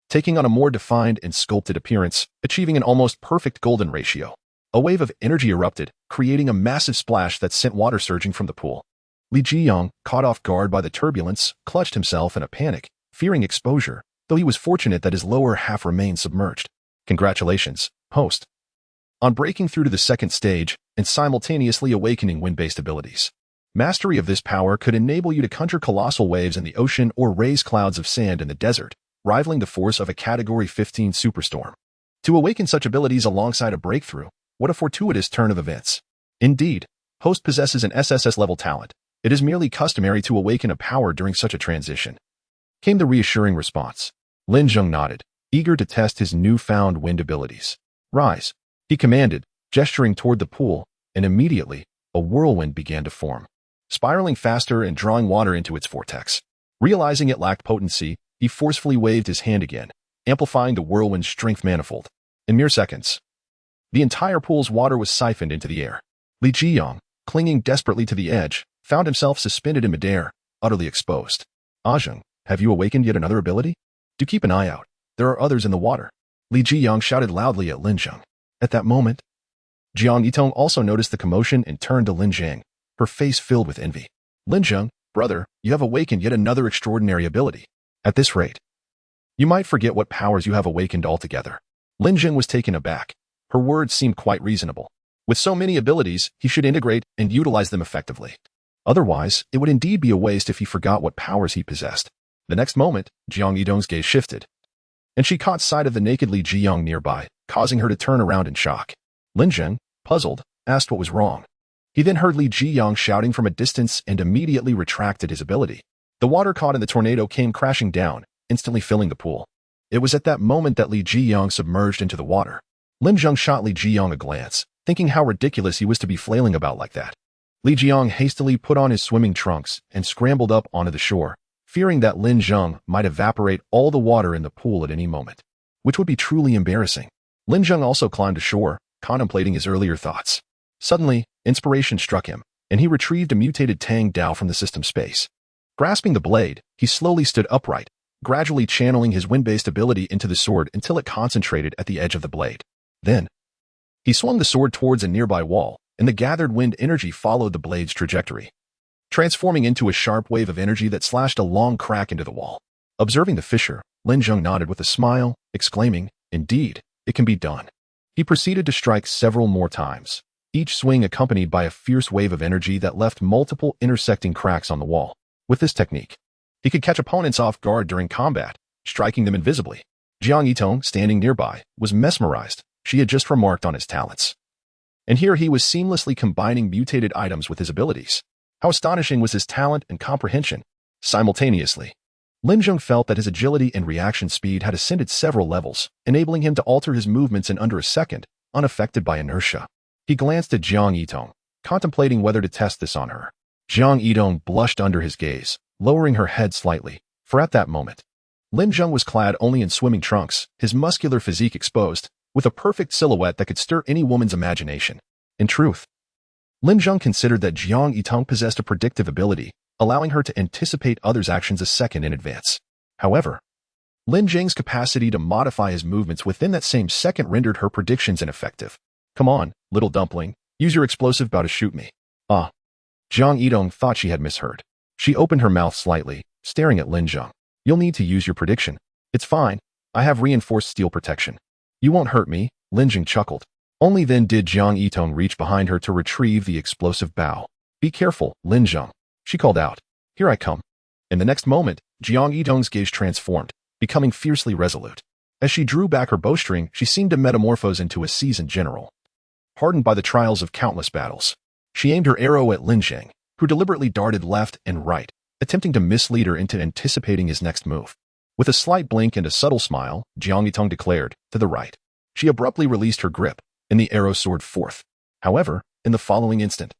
taking on a more defined and sculpted appearance, achieving an almost perfect golden ratio. A wave of energy erupted, creating a massive splash that sent water surging from the pool. Li Jiyang, caught off guard by the turbulence, clutched himself in a panic, fearing exposure, though he was fortunate that his lower half remained submerged. Congratulations, host, on breaking through to the second stage and simultaneously awakening wind-based abilities. Mastery of this power could enable you to conjure colossal waves in the ocean or raise clouds of sand in the desert, rivaling the force of a Category 15 superstorm. To awaken such abilities alongside a breakthrough, what a fortuitous turn of events. Indeed, host possesses an SSS-level talent. It is merely customary to awaken a power during such a transition, came the reassuring response. Lin Zheng nodded, eager to test his newfound wind abilities. Rise, he commanded, gesturing toward the pool, and immediately, a whirlwind began to form, spiraling faster and drawing water into its vortex. Realizing it lacked potency, he forcefully waved his hand again, amplifying the whirlwind's strength manifold. In mere seconds, the entire pool's water was siphoned into the air. Li Jiyang, clinging desperately to the edge, found himself suspended in midair, utterly exposed. Zheng, have you awakened yet another ability? Do keep an eye out. There are others in the water. Li Jiyang shouted loudly at Lin Zheng. At that moment, Jiang Yitong also noticed the commotion and turned to Lin Zheng, her face filled with envy. Lin Zheng, brother, you have awakened yet another extraordinary ability. At this rate, you might forget what powers you have awakened altogether. Lin Zheng was taken aback. Her words seemed quite reasonable. With so many abilities, he should integrate and utilize them effectively. Otherwise, it would indeed be a waste if he forgot what powers he possessed. The next moment, Jiang Yidong's gaze shifted, and she caught sight of the naked Li Jiyang nearby, causing her to turn around in shock. Lin Zheng, puzzled, asked what was wrong. He then heard Li Jiyang shouting from a distance and immediately retracted his ability. The water caught in the tornado came crashing down, instantly filling the pool. It was at that moment that Li Jiyang submerged into the water. Lin Zheng shot Li Jiyang a glance, thinking how ridiculous he was to be flailing about like that. Li Jiyang hastily put on his swimming trunks and scrambled up onto the shore, fearing that Lin Zheng might evaporate all the water in the pool at any moment, which would be truly embarrassing. Lin Zheng also climbed ashore, contemplating his earlier thoughts. Suddenly, inspiration struck him, and he retrieved a mutated Tang Dao from the system space. Grasping the blade, he slowly stood upright, gradually channeling his wind-based ability into the sword until it concentrated at the edge of the blade. Then, he swung the sword towards a nearby wall, and the gathered wind energy followed the blade's trajectory, transforming into a sharp wave of energy that slashed a long crack into the wall. Observing the fissure, Lin Zheng nodded with a smile, exclaiming, "Indeed, it can be done." He proceeded to strike several more times, each swing accompanied by a fierce wave of energy that left multiple intersecting cracks on the wall. With this technique, he could catch opponents off guard during combat, striking them invisibly. Jiang Yitong, standing nearby, was mesmerized. She had just remarked on his talents, and here he was seamlessly combining mutated items with his abilities. How astonishing was his talent and comprehension! Simultaneously, Lin Zheng felt that his agility and reaction speed had ascended several levels, enabling him to alter his movements in under a second, unaffected by inertia. He glanced at Jiang Yitong, contemplating whether to test this on her. Jiang Yitong blushed under his gaze, lowering her head slightly, for at that moment, Lin Zheng was clad only in swimming trunks, his muscular physique exposed, with a perfect silhouette that could stir any woman's imagination. In truth, Lin Zheng considered that Jiang Yitong possessed a predictive ability, allowing her to anticipate others' actions a second in advance. However, Lin Zheng's capacity to modify his movements within that same second rendered her predictions ineffective. "Come on, little dumpling, use your explosive bow to shoot me." Ah. Jiang Yitong thought she had misheard. She opened her mouth slightly, staring at Lin Zheng. "You'll need to use your prediction." "It's fine. I have reinforced steel protection. You won't hurt me," Lin Zheng chuckled. Only then did Jiang Yitong reach behind her to retrieve the explosive bow. "Be careful, Lin Zheng," she called out. "Here I come." In the next moment, Jiang Yitong's gaze transformed, becoming fiercely resolute. As she drew back her bowstring, she seemed to metamorphose into a seasoned general, hardened by the trials of countless battles. She aimed her arrow at Lin Zheng, who deliberately darted left and right, attempting to mislead her into anticipating his next move. With a slight blink and a subtle smile, Jiang Yitong declared, "To the right." She abruptly released her grip, and the arrow soared forth. However, in the following instant,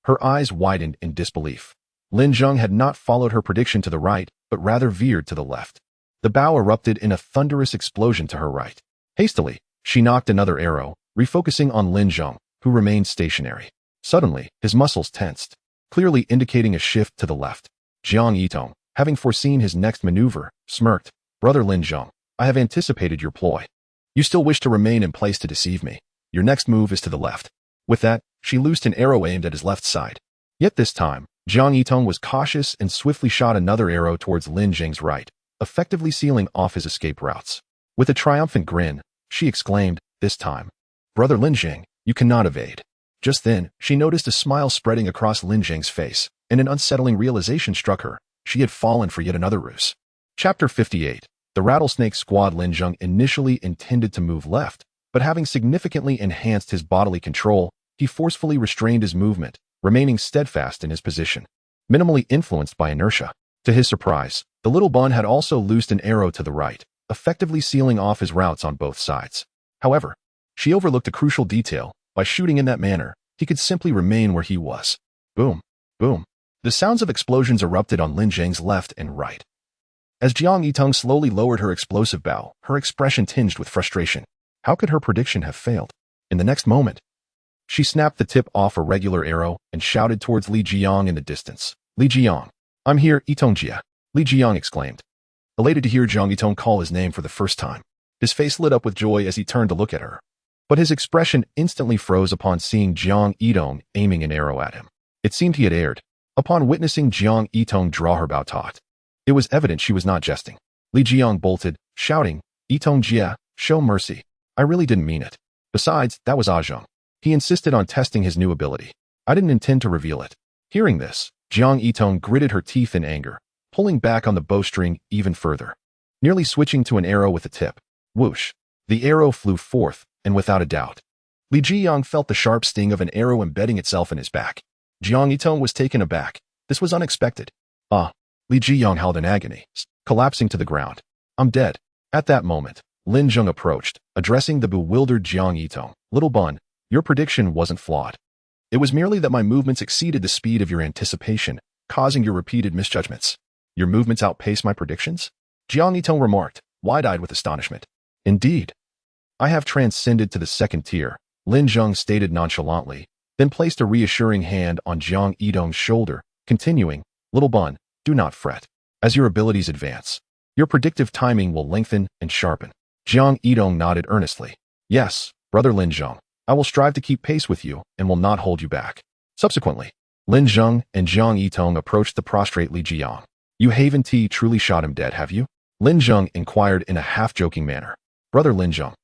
her eyes widened in disbelief. Lin Zheng had not followed her prediction to the right, but rather veered to the left. The bow erupted in a thunderous explosion to her right. Hastily, she knocked another arrow, refocusing on Lin Zheng, who remained stationary. Suddenly, his muscles tensed, clearly indicating a shift to the left. Jiang Yitong, having foreseen his next maneuver, smirked. "Brother Lin Zheng, I have anticipated your ploy. You still wish to remain in place to deceive me. Your next move is to the left." With that, she loosed an arrow aimed at his left side. Yet this time, Jiang Yitong was cautious and swiftly shot another arrow towards Lin Zheng's right, effectively sealing off his escape routes. With a triumphant grin, she exclaimed, "This time, Brother Lin Zheng, you cannot evade." Just then, she noticed a smile spreading across Lin Zheng's face, and an unsettling realization struck her. She had fallen for yet another ruse. Chapter 58. The Rattlesnake Squad. Lin Zheng initially intended to move left, but having significantly enhanced his bodily control, he forcefully restrained his movement, remaining steadfast in his position, minimally influenced by inertia. To his surprise, the little bun had also loosed an arrow to the right, effectively sealing off his routes on both sides. However, she overlooked a crucial detail. By shooting in that manner, he could simply remain where he was. Boom, boom. The sounds of explosions erupted on Lin Zheng's left and right. As Jiang Yitong slowly lowered her explosive bow, her expression tinged with frustration. How could her prediction have failed? In the next moment, she snapped the tip off a regular arrow and shouted towards Li Jiang in the distance. "Li Jiang, I'm here, Yitongjia," Li Jiang exclaimed, elated to hear Jiang Yitong call his name for the first time. His face lit up with joy as he turned to look at her. But his expression instantly froze upon seeing Jiang Yitong aiming an arrow at him. It seemed he had erred. Upon witnessing Jiang Yitong draw her bow taut, it was evident she was not jesting. Li Jiang bolted, shouting, "Yitongjia, show mercy. I really didn't mean it. Besides, that was Zheng. He insisted on testing his new ability. I didn't intend to reveal it." Hearing this, Jiang Yitong gritted her teeth in anger, pulling back on the bowstring even further, nearly switching to an arrow with the tip. Whoosh! The arrow flew forth, and without a doubt, Li Jiang felt the sharp sting of an arrow embedding itself in his back. Jiang Yitong was taken aback. This was unexpected. "Ah!" Li Jiang howled in agony, collapsing to the ground. "I'm dead." At that moment, Lin Zheng approached, addressing the bewildered Jiang Yitong. "Little bun, your prediction wasn't flawed. It was merely that my movements exceeded the speed of your anticipation, causing your repeated misjudgments." "Your movements outpaced my predictions?" Jiang Yitong remarked, wide-eyed with astonishment. "Indeed. I have transcended to the second tier," Lin Zheng stated nonchalantly, then placed a reassuring hand on Jiang Yitong's shoulder, continuing, "Little bun, do not fret. As your abilities advance, your predictive timing will lengthen and sharpen." Jiang Yitong nodded earnestly. "Yes, Brother Lin Zheng, I will strive to keep pace with you and will not hold you back." Subsequently, Lin Zheng and Jiang Yitong approached the prostrate Li Jiang. "You haven't truly shot him dead, have you?" Lin Zheng inquired in a half-joking manner. "Brother Lin Zheng,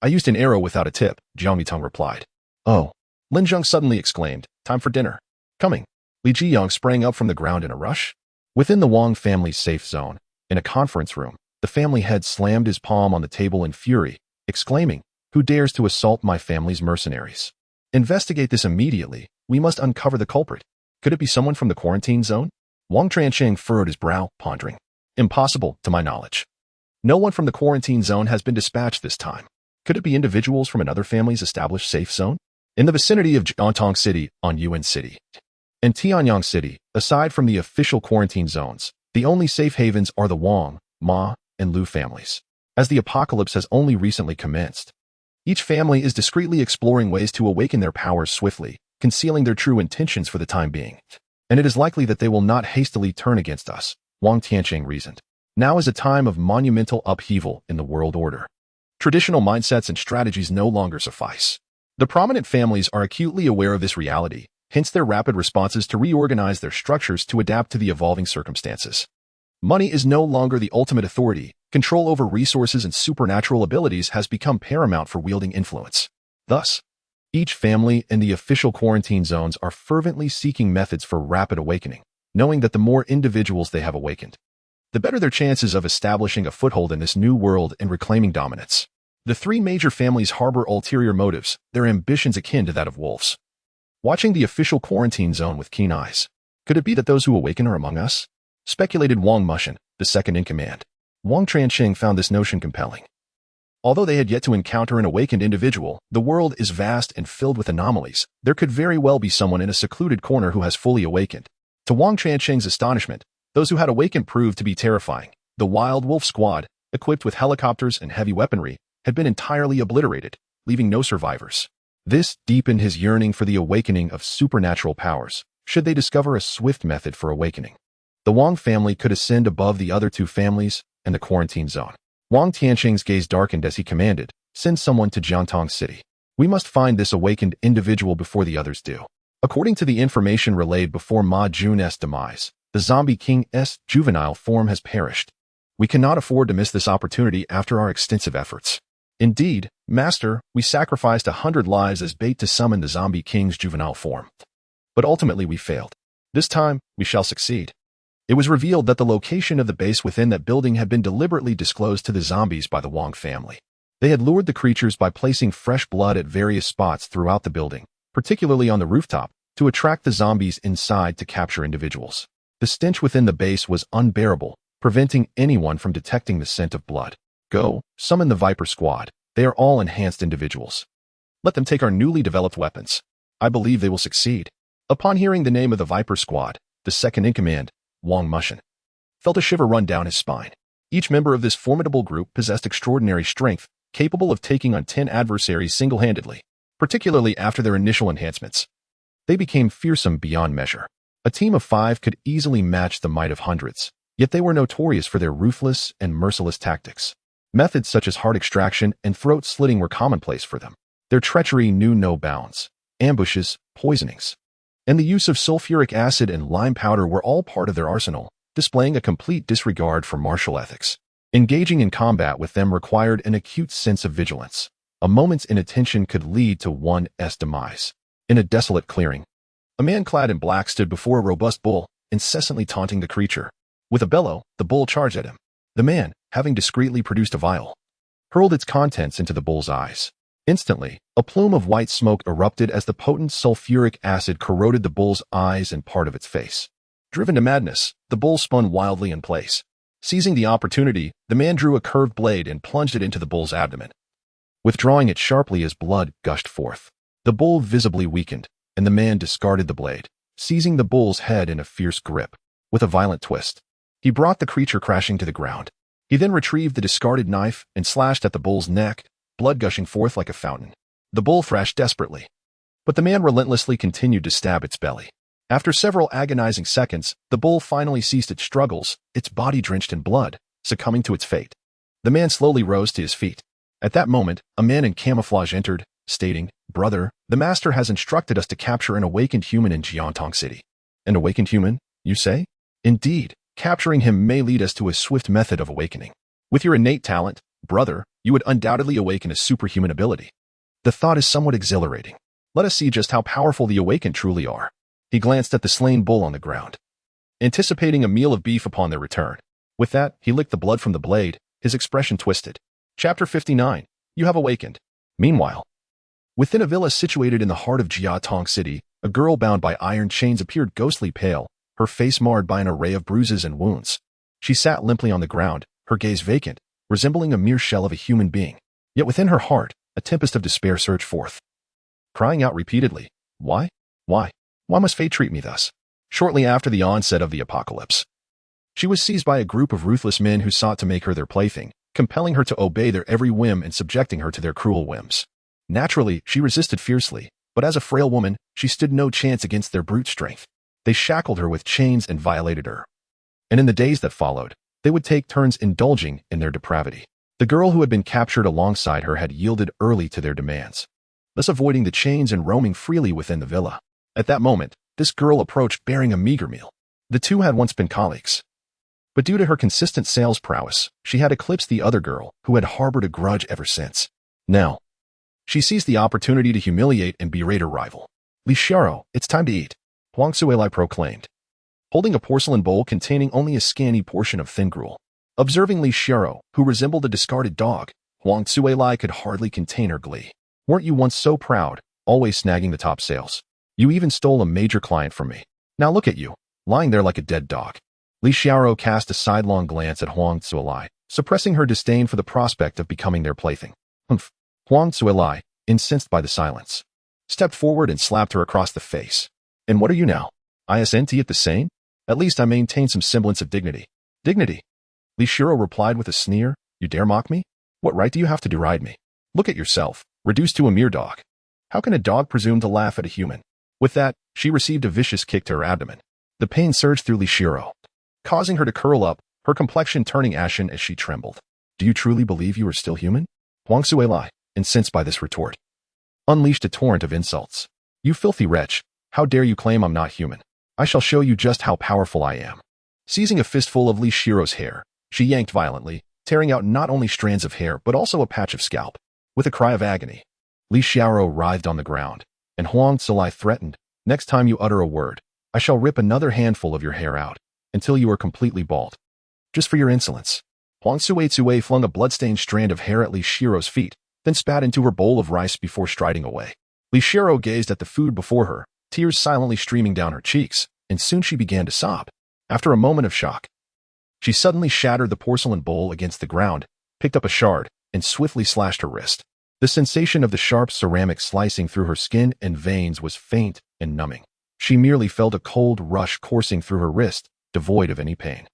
I used an arrow without a tip," Jiang Yitong replied. "Oh," Lin Zheng suddenly exclaimed, "time for dinner." "Coming." Li Jiang sprang up from the ground in a rush. Within the Wang family's safe zone, in a conference room, the family head slammed his palm on the table in fury, exclaiming, "Who dares to assault my family's mercenaries? Investigate this immediately. We must uncover the culprit. Could it be someone from the quarantine zone?" Wang Trancheng furrowed his brow, pondering. "Impossible, to my knowledge. No one from the quarantine zone has been dispatched this time. Could it be individuals from another family's established safe zone? In the vicinity of Jiantong City, on Yuan City, and Tianyang City, aside from the official quarantine zones, the only safe havens are the Wang, Ma, and Lu families. As the apocalypse has only recently commenced, each family is discreetly exploring ways to awaken their powers swiftly, concealing their true intentions for the time being. And it is likely that they will not hastily turn against us," Wang Tiancheng reasoned. "Now is a time of monumental upheaval in the world order. Traditional mindsets and strategies no longer suffice. The prominent families are acutely aware of this reality, hence their rapid responses to reorganize their structures to adapt to the evolving circumstances. Money is no longer the ultimate authority. Control over resources and supernatural abilities has become paramount for wielding influence. Thus, Each family in the official quarantine zones are fervently seeking methods for rapid awakening, knowing that the more individuals they have awakened, the better their chances of establishing a foothold in this new world and reclaiming dominance. The three major families harbor ulterior motives, their ambitions akin to that of wolves. Watching the official quarantine zone with keen eyes. Could it be that those who awaken are among us? Speculated Wang Mushin, the second in command. Wang Tranqing found this notion compelling. Although they had yet to encounter an awakened individual, the world is vast and filled with anomalies. There could very well be someone in a secluded corner who has fully awakened. To Wang Tranqing's astonishment, those who had awakened proved to be terrifying. The Wild Wolf Squad, equipped with helicopters and heavy weaponry, had been entirely obliterated, leaving no survivors. This deepened his yearning for the awakening of supernatural powers, should they discover a swift method for awakening. The Wang family could ascend above the other two families and the quarantine zone. Wang Tianqing's gaze darkened as he commanded, "Send someone to Jiantong City. We must find this awakened individual before the others do." According to the information relayed before Ma Jun's demise, the Zombie King's juvenile form has perished. We cannot afford to miss this opportunity after our extensive efforts. Indeed, Master, we sacrificed 100 lives as bait to summon the Zombie King's juvenile form. But ultimately we failed. This time, we shall succeed. It was revealed that the location of the base within that building had been deliberately disclosed to the zombies by the Wang family. They had lured the creatures by placing fresh blood at various spots throughout the building, particularly on the rooftop, to attract the zombies inside to capture individuals. The stench within the base was unbearable, preventing anyone from detecting the scent of blood. Go, summon the Viper Squad. They are all enhanced individuals. Let them take our newly developed weapons. I believe they will succeed. Upon hearing the name of the Viper Squad, the second in command, Wang Mushin, felt a shiver run down his spine. Each member of this formidable group possessed extraordinary strength, capable of taking on 10 adversaries single-handedly, particularly after their initial enhancements. They became fearsome beyond measure. A team of 5 could easily match the might of hundreds, yet they were notorious for their ruthless and merciless tactics. Methods such as heart extraction and throat slitting were commonplace for them. Their treachery knew no bounds. Ambushes, poisonings, and the use of sulfuric acid and lime powder were all part of their arsenal, displaying a complete disregard for martial ethics. Engaging in combat with them required an acute sense of vigilance. A moment's inattention could lead to one's demise. In a desolate clearing, a man clad in black stood before a robust bull, incessantly taunting the creature. With a bellow, the bull charged at him. The man, having discreetly produced a vial, hurled its contents into the bull's eyes. Instantly, a plume of white smoke erupted as the potent sulfuric acid corroded the bull's eyes and part of its face. Driven to madness, the bull spun wildly in place. Seizing the opportunity, the man drew a curved blade and plunged it into the bull's abdomen, withdrawing it sharply as blood gushed forth. The bull visibly weakened, and the man discarded the blade, seizing the bull's head in a fierce grip. With a violent twist, he brought the creature crashing to the ground. He then retrieved the discarded knife and slashed at the bull's neck, blood gushing forth like a fountain. The bull thrashed desperately, but the man relentlessly continued to stab its belly. After several agonizing seconds, the bull finally ceased its struggles, its body drenched in blood, succumbing to its fate. The man slowly rose to his feet. At that moment, a man in camouflage entered, stating, "Brother, the master has instructed us to capture an awakened human in Jiantong City." An awakened human, you say? Indeed, capturing him may lead us to a swift method of awakening. With your innate talent, brother, you would undoubtedly awaken a superhuman ability. The thought is somewhat exhilarating. Let us see just how powerful the awakened truly are. He glanced at the slain bull on the ground, anticipating a meal of beef upon their return. With that, he licked the blood from the blade, his expression twisted. Chapter 59. You have awakened. Meanwhile, within a villa situated in the heart of Jiatong City, a girl bound by iron chains appeared ghostly pale, her face marred by an array of bruises and wounds. She sat limply on the ground, her gaze vacant, resembling a mere shell of a human being. Yet within her heart, a tempest of despair surged forth, crying out repeatedly, "Why? Why? Why must fate treat me thus?" Shortly after the onset of the apocalypse, she was seized by a group of ruthless men who sought to make her their plaything, compelling her to obey their every whim and subjecting her to their cruel whims. Naturally, she resisted fiercely, but as a frail woman, she stood no chance against their brute strength. They shackled her with chains and violated her. And in the days that followed, they would take turns indulging in their depravity. The girl who had been captured alongside her had yielded early to their demands, thus avoiding the chains and roaming freely within the villa. At that moment, this girl approached bearing a meager meal. The two had once been colleagues, but due to her consistent sales prowess, she had eclipsed the other girl, who had harbored a grudge ever since. Now, She seized the opportunity to humiliate and berate her rival. Li Xiao, it's time to eat, Huang Suilai proclaimed, holding a porcelain bowl containing only a scanty portion of thin gruel. Observing Li Xiao, who resembled a discarded dog, Huang Suilai could hardly contain her glee. Weren't you once so proud, always snagging the top sales? You even stole a major client from me. Now look at you, lying there like a dead dog. Li Xiao cast a sidelong glance at Huang Suilai, suppressing her disdain for the prospect of becoming their plaything. Humph. Huang Suilai, incensed by the silence, stepped forward and slapped her across the face. And what are you now? Isn't it the same? At least I maintain some semblance of dignity. Dignity? Li Xiao replied with a sneer. You dare mock me? What right do you have to deride me? Look at yourself, reduced to a mere dog. How can a dog presume to laugh at a human? With that, she received a vicious kick to her abdomen. The pain surged through Li Xiao, causing her to curl up, her complexion turning ashen as she trembled. Do you truly believe you are still human? Huang Suilai, incensed by this retort, unleashed a torrent of insults. You filthy wretch, how dare you claim I'm not human? I shall show you just how powerful I am. Seizing a fistful of Li Xiao's hair, she yanked violently, tearing out not only strands of hair but also a patch of scalp. With a cry of agony, Li Xiao writhed on the ground, and Huang Suilai threatened, next time you utter a word, I shall rip another handful of your hair out, until you are completely bald. Just for your insolence. Huang Suilai flung a blood-stained strand of hair at Li Xiao's feet, then spat into her bowl of rice before striding away. Li Xiao gazed at the food before her, tears silently streaming down her cheeks, and soon she began to sob. After a moment of shock, she suddenly shattered the porcelain bowl against the ground, picked up a shard, and swiftly slashed her wrist. The sensation of the sharp ceramic slicing through her skin and veins was faint and numbing. She merely felt a cold rush coursing through her wrist, devoid of any pain,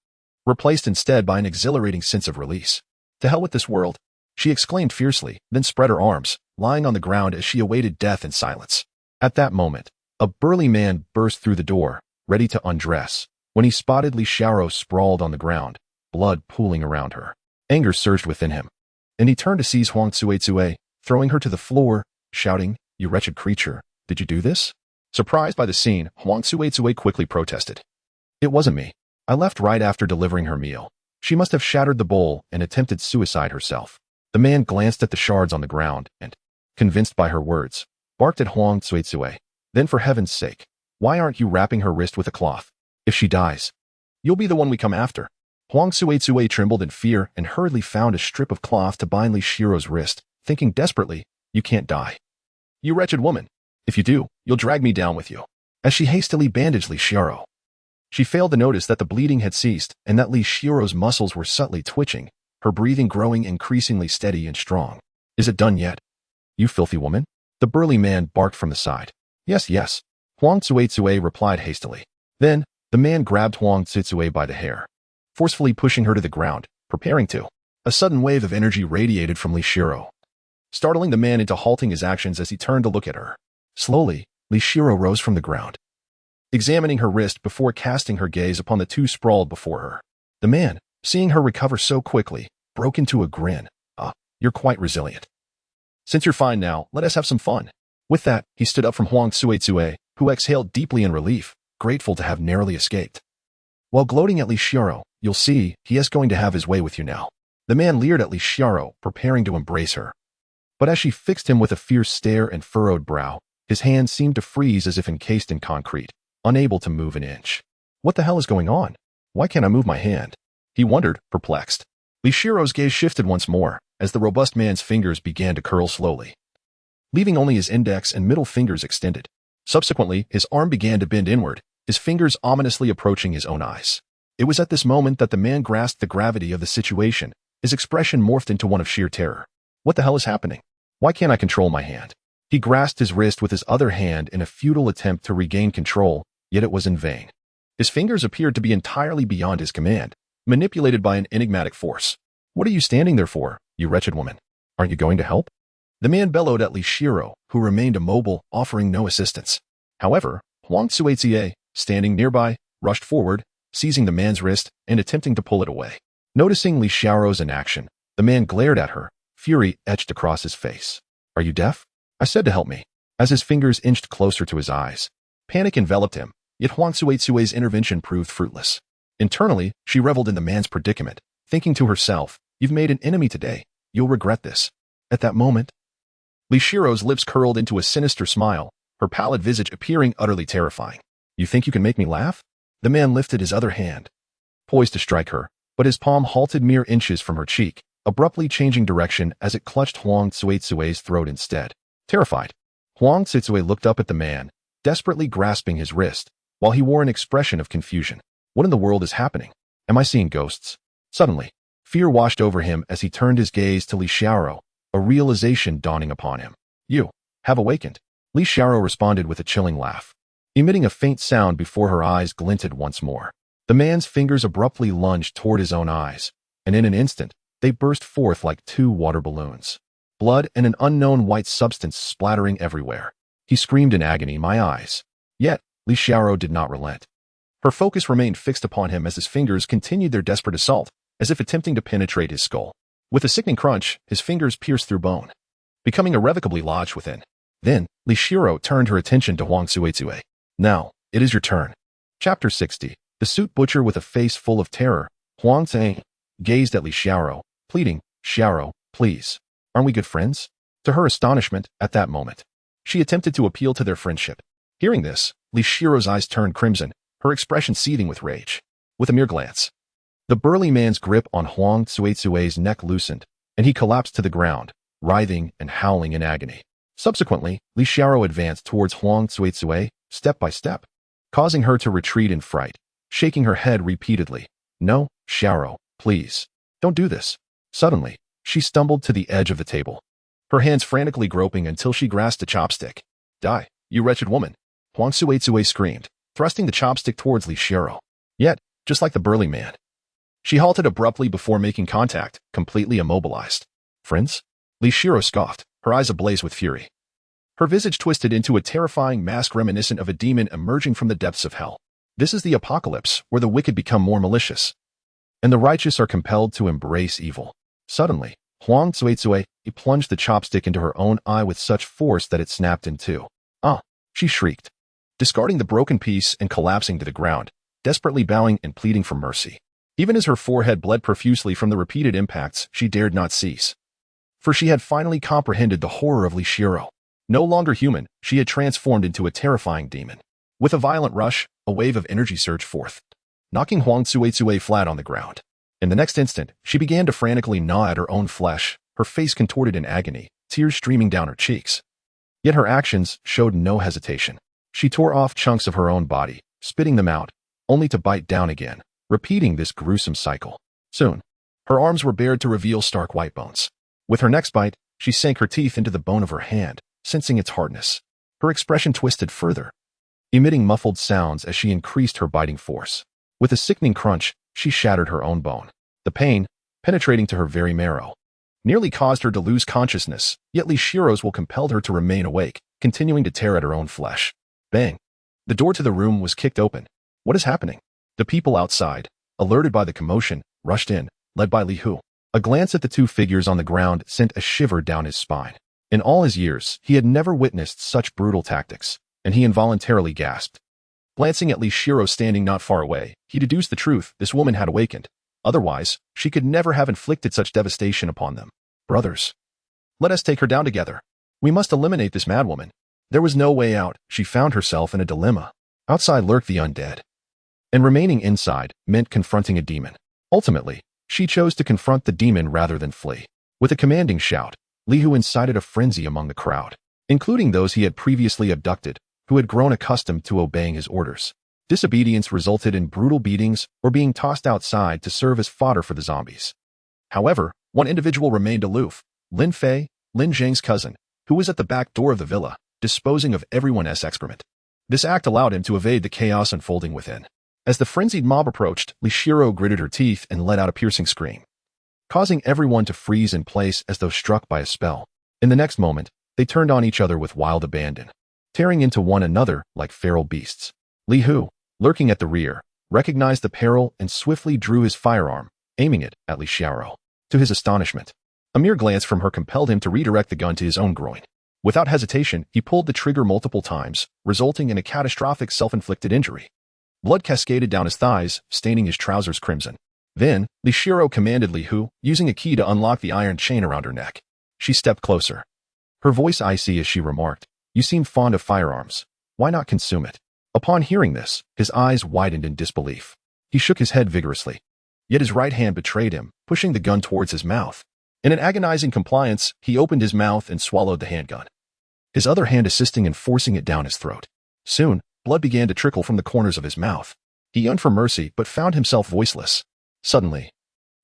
replaced instead by an exhilarating sense of release. To hell with this world, she exclaimed fiercely, then spread her arms, lying on the ground as she awaited death in silence. At that moment, a burly man burst through the door, ready to undress, when he spotted Li Xiao sprawled on the ground, blood pooling around her. Anger surged within him, and he turned to seize Huang Suilai, throwing her to the floor, shouting, You wretched creature, did you do this? Surprised by the scene, Huang Suilai quickly protested. It wasn't me. I left right after delivering her meal. She must have shattered the bowl and attempted suicide herself. The man glanced at the shards on the ground and, convinced by her words, barked at Huang Suilai. Then for heaven's sake, why aren't you wrapping her wrist with a cloth? If she dies, you'll be the one we come after. Huang Suilai trembled in fear and hurriedly found a strip of cloth to bind Li Xiao's wrist, thinking desperately, You can't die. You wretched woman. If you do, you'll drag me down with you. As she hastily bandaged Li Xiao, she failed to notice that the bleeding had ceased and that Li Xiao's muscles were subtly twitching, her breathing growing increasingly steady and strong. Is it done yet? You filthy woman? The burly man barked from the side. Yes, yes, Huang Suilai replied hastily. Then, the man grabbed Huang Suilai by the hair, forcefully pushing her to the ground, preparing to. A sudden wave of energy radiated from Li Xiao, startling the man into halting his actions as he turned to look at her. Slowly, Li Xiao rose from the ground, examining her wrist before casting her gaze upon the two sprawled before her. The man, seeing her recover so quickly, broke into a grin. You're quite resilient. Since you're fine now, let us have some fun. With that, he stood up from Huang Suilai, who exhaled deeply in relief, grateful to have narrowly escaped. While gloating at Li Xiao, you'll see, he is going to have his way with you now. The man leered at Li Xiao, preparing to embrace her. But as she fixed him with a fierce stare and furrowed brow, his hands seemed to freeze as if encased in concrete, unable to move an inch. What the hell is going on? Why can't I move my hand? He wondered, perplexed. Li Xiao's gaze shifted once more, as the robust man's fingers began to curl slowly, leaving only his index and middle fingers extended. Subsequently, his arm began to bend inward, his fingers ominously approaching his own eyes. It was at this moment that the man grasped the gravity of the situation. His expression morphed into one of sheer terror. What the hell is happening? Why can't I control my hand? He grasped his wrist with his other hand in a futile attempt to regain control, yet it was in vain. His fingers appeared to be entirely beyond his command, manipulated by an enigmatic force. What are you standing there for, you wretched woman? Aren't you going to help? The man bellowed at Li Xiao, who remained immobile, offering no assistance. However, Huang Suilai, standing nearby, rushed forward, seizing the man's wrist and attempting to pull it away. Noticing Li Xiao's inaction, the man glared at her, fury etched across his face. Are you deaf? I said to help me. As his fingers inched closer to his eyes, panic enveloped him, yet Huang Suilai's intervention proved fruitless. Internally, she reveled in the man's predicament, thinking to herself, You've made an enemy today. You'll regret this. At that moment, Li Shiro's lips curled into a sinister smile, her pallid visage appearing utterly terrifying. You think you can make me laugh? The man lifted his other hand, poised to strike her, but his palm halted mere inches from her cheek, abruptly changing direction as it clutched Huang Tsuetsue's throat instead. Terrified, Huang Tsuetsue looked up at the man, desperately grasping his wrist, while he wore an expression of confusion. What in the world is happening? Am I seeing ghosts? Suddenly, fear washed over him as he turned his gaze to Li Xiaoro, a realization dawning upon him. You have awakened. Li Xiaoro responded with a chilling laugh, emitting a faint sound before her eyes glinted once more. The man's fingers abruptly lunged toward his own eyes, and in an instant, they burst forth like two water balloons. Blood and an unknown white substance splattering everywhere. He screamed in agony, my eyes. Yet, Li Xiaoro did not relent. Her focus remained fixed upon him as his fingers continued their desperate assault, as if attempting to penetrate his skull. With a sickening crunch, his fingers pierced through bone, becoming irrevocably lodged within. Then, Li Xiaoro turned her attention to Huang Tsuetsue. Now, it is your turn. Chapter 60. The suit butcher with a face full of terror, Huang Zheng, gazed at Li Xiaoro, pleading, Xiaoro, please. Aren't we good friends? To her astonishment, at that moment, she attempted to appeal to their friendship. Hearing this, Li Xiaoro's eyes turned crimson, her expression seething with rage. With a mere glance, the burly man's grip on Huang Tsuetsue's neck loosened, and he collapsed to the ground, writhing and howling in agony. Subsequently, Li Xiaoro advanced towards Huang Tsuetsue, step by step, causing her to retreat in fright, shaking her head repeatedly. No, Xiaoro, please. Don't do this. Suddenly, she stumbled to the edge of the table, her hands frantically groping until she grasped a chopstick. Die, you wretched woman, Huang Tsuetsue screamed, thrusting the chopstick towards Li Xiaoro. Yet, just like the burly man, she halted abruptly before making contact, completely immobilized. Friends? Li Xiaoro scoffed, her eyes ablaze with fury. Her visage twisted into a terrifying mask reminiscent of a demon emerging from the depths of hell. This is the apocalypse, where the wicked become more malicious, and the righteous are compelled to embrace evil. Suddenly, Huang Tsuetsue plunged the chopstick into her own eye with such force that it snapped in two. Ah! She shrieked, discarding the broken piece and collapsing to the ground, desperately bowing and pleading for mercy. Even as her forehead bled profusely from the repeated impacts, she dared not cease. For she had finally comprehended the horror of Li Xiaoro. No longer human, she had transformed into a terrifying demon. With a violent rush, a wave of energy surged forth, knocking Huang Tsuetsue flat on the ground. In the next instant, she began to frantically gnaw at her own flesh, her face contorted in agony, tears streaming down her cheeks. Yet her actions showed no hesitation. She tore off chunks of her own body, spitting them out, only to bite down again, repeating this gruesome cycle. Soon, her arms were bared to reveal stark white bones. With her next bite, she sank her teeth into the bone of her hand, sensing its hardness. Her expression twisted further, emitting muffled sounds as she increased her biting force. With a sickening crunch, she shattered her own bone. The pain, penetrating to her very marrow, nearly caused her to lose consciousness, yet Li Xiaoro's will compelled her to remain awake, continuing to tear at her own flesh. Bang! The door to the room was kicked open. What is happening? The people outside, alerted by the commotion, rushed in, led by Li Hu. A glance at the two figures on the ground sent a shiver down his spine. In all his years, he had never witnessed such brutal tactics, and he involuntarily gasped. Glancing at Li Xiaoro standing not far away, he deduced the truth: this woman had awakened. Otherwise, she could never have inflicted such devastation upon them. Brothers, let us take her down together. We must eliminate this madwoman. There was no way out. She found herself in a dilemma. Outside lurked the undead, and remaining inside meant confronting a demon. Ultimately, she chose to confront the demon rather than flee. With a commanding shout, Li Hu incited a frenzy among the crowd, including those he had previously abducted, who had grown accustomed to obeying his orders. Disobedience resulted in brutal beatings or being tossed outside to serve as fodder for the zombies. However, one individual remained aloof, Lin Zheng's cousin, who was at the back door of the villa, disposing of everyone's excrement. This act allowed him to evade the chaos unfolding within. As the frenzied mob approached, Li Xiaoro gritted her teeth and let out a piercing scream, causing everyone to freeze in place as though struck by a spell. In the next moment, they turned on each other with wild abandon, tearing into one another like feral beasts. Li Hu, lurking at the rear, recognized the peril and swiftly drew his firearm, aiming it at Li Xiaoro. To his astonishment, a mere glance from her compelled him to redirect the gun to his own groin. Without hesitation, he pulled the trigger multiple times, resulting in a catastrophic self-inflicted injury. Blood cascaded down his thighs, staining his trousers crimson. Then, Li Xiaoro commanded Li Hu, using a key to unlock the iron chain around her neck. She stepped closer, Her voice icy as she remarked, "You seem fond of firearms. Why not consume it?" Upon hearing this, his eyes widened in disbelief. He shook his head vigorously. Yet his right hand betrayed him, pushing the gun towards his mouth. In an agonizing compliance, he opened his mouth and swallowed the handgun, his other hand assisting in forcing it down his throat. Soon, blood began to trickle from the corners of his mouth. He yearned for mercy but found himself voiceless. Suddenly,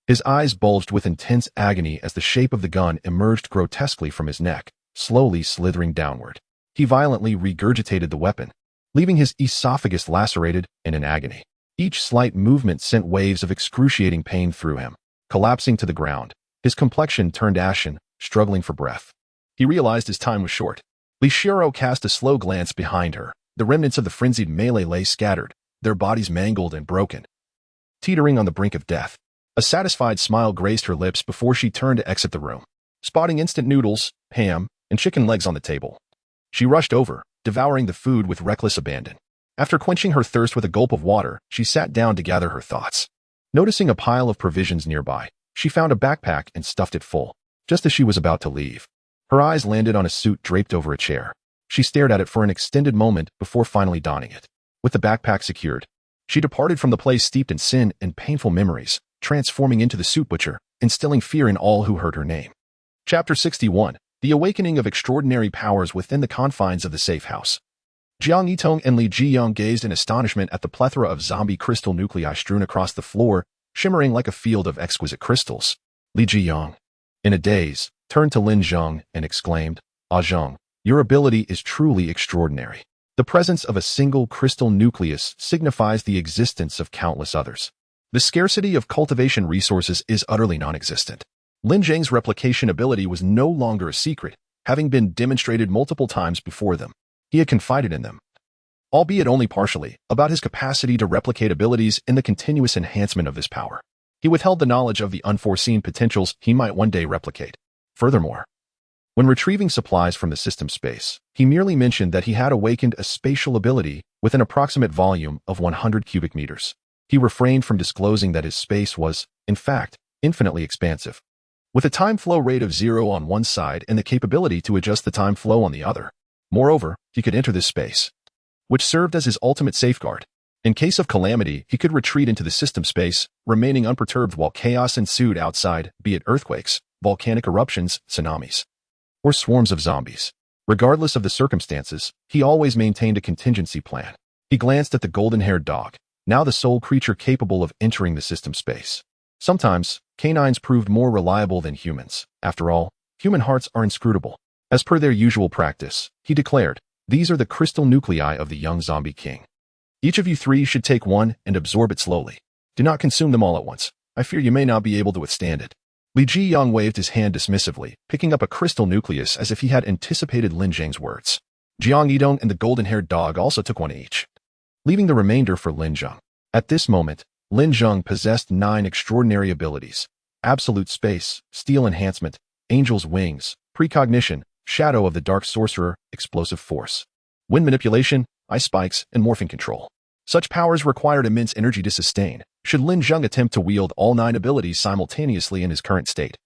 his eyes bulged with intense agony as the shape of the gun emerged grotesquely from his neck, slowly slithering downward. He violently regurgitated the weapon, leaving his esophagus lacerated and in agony. Each slight movement sent waves of excruciating pain through him. Collapsing to the ground, his complexion turned ashen, struggling for breath. He realized his time was short. Li Shiro cast a slow glance behind her. The remnants of the frenzied melee lay scattered, their bodies mangled and broken, teetering on the brink of death. A satisfied smile graced her lips before she turned to exit the room. Spotting instant noodles, ham, and chicken legs on the table, she rushed over, devouring the food with reckless abandon. After quenching her thirst with a gulp of water, she sat down to gather her thoughts. Noticing a pile of provisions nearby, she found a backpack and stuffed it full. Just as she was about to leave, her eyes landed on a suit draped over a chair. She stared at it for an extended moment before finally donning it. With the backpack secured, she departed from the place steeped in sin and painful memories, transforming into the suit butcher, instilling fear in all who heard her name. Chapter 61. The Awakening of Extraordinary Powers Within the Confines of the Safe House. Jiang Yitong and Li Zheng gazed in astonishment at the plethora of zombie crystal nuclei strewn across the floor, shimmering like a field of exquisite crystals. Li Zheng, in a daze, turned to Lin Zheng and exclaimed, "Ah Zheng, your ability is truly extraordinary. The presence of a single crystal nucleus signifies the existence of countless others. The scarcity of cultivation resources is utterly non-existent." Lin Zheng's replication ability was no longer a secret, having been demonstrated multiple times before them. He had confided in them, albeit only partially, about his capacity to replicate abilities in the continuous enhancement of this power. He withheld the knowledge of the unforeseen potentials he might one day replicate. Furthermore, when retrieving supplies from the system space, he merely mentioned that he had awakened a spatial ability with an approximate volume of 100 cubic meters. He refrained from disclosing that his space was, in fact, infinitely expansive, with a time flow rate of 0 on one side and the capability to adjust the time flow on the other. Moreover, he could enter this space, which served as his ultimate safeguard. In case of calamity, he could retreat into the system space, remaining unperturbed while chaos ensued outside, be it earthquakes, volcanic eruptions, tsunamis, or swarms of zombies. Regardless of the circumstances, he always maintained a contingency plan. He glanced at the golden-haired dog, now the sole creature capable of entering the system space. Sometimes, canines proved more reliable than humans. After all, human hearts are inscrutable. As per their usual practice, he declared, "These are the crystal nuclei of the young zombie king. Each of you three should take one and absorb it slowly. Do not consume them all at once. I fear you may not be able to withstand it." Li Zheng waved his hand dismissively, picking up a crystal nucleus as if he had anticipated Lin Zheng's words. Jiang Yidong and the golden-haired dog also took one each, leaving the remainder for Lin Zheng. At this moment, Lin Zheng possessed 9 extraordinary abilities: absolute space, steel enhancement, angel's wings, precognition, shadow of the dark sorcerer, explosive force, wind manipulation, ice spikes, and morphing control. Such powers required immense energy to sustain. Should Lin Zheng attempt to wield all 9 abilities simultaneously in his current state,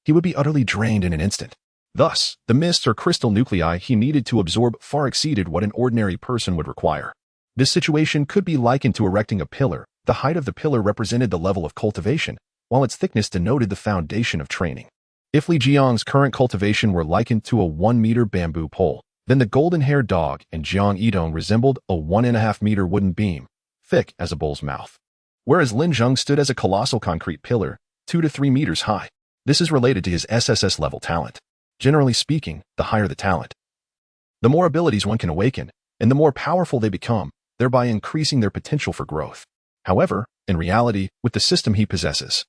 he would be utterly drained in an instant. Thus, the mists or crystal nuclei he needed to absorb far exceeded what an ordinary person would require. This situation could be likened to erecting a pillar. The height of the pillar represented the level of cultivation, while its thickness denoted the foundation of training. If Li Zheng's current cultivation were likened to a 1-meter bamboo pole, then the golden-haired dog and Jiang Yidong resembled a 1.5-meter wooden beam, thick as a bull's mouth. Whereas Lin Zheng stood as a colossal concrete pillar, 2 to 3 meters high. This is related to his SSS-level talent. Generally speaking, the higher the talent, the more abilities one can awaken, and the more powerful they become, thereby increasing their potential for growth. However, in reality, with the system he possesses,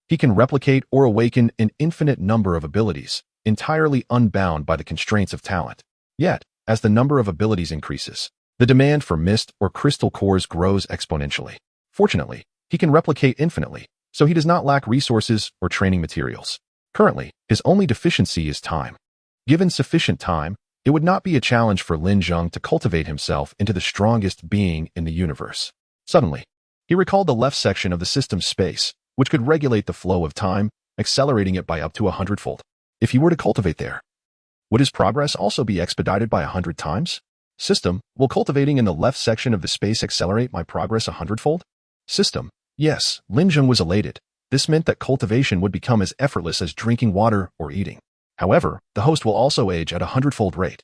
he can replicate or awaken an infinite number of abilities, entirely unbound by the constraints of talent. Yet, as the number of abilities increases, the demand for mist or crystal cores grows exponentially. Fortunately, he can replicate infinitely, so he does not lack resources or training materials. Currently, his only deficiency is time. Given sufficient time, it would not be a challenge for Lin Zheng to cultivate himself into the strongest being in the universe. Suddenly, he recalled the left section of the system's space, which could regulate the flow of time, accelerating it by up to 100-fold. If he were to cultivate there, Would his progress also be expedited by 100 times? System, will cultivating in the left section of the space accelerate my progress 100-fold? System, yes. Lin Zheng was elated. This meant that cultivation would become as effortless as drinking water or eating. However, the host will also age at a 100-fold rate.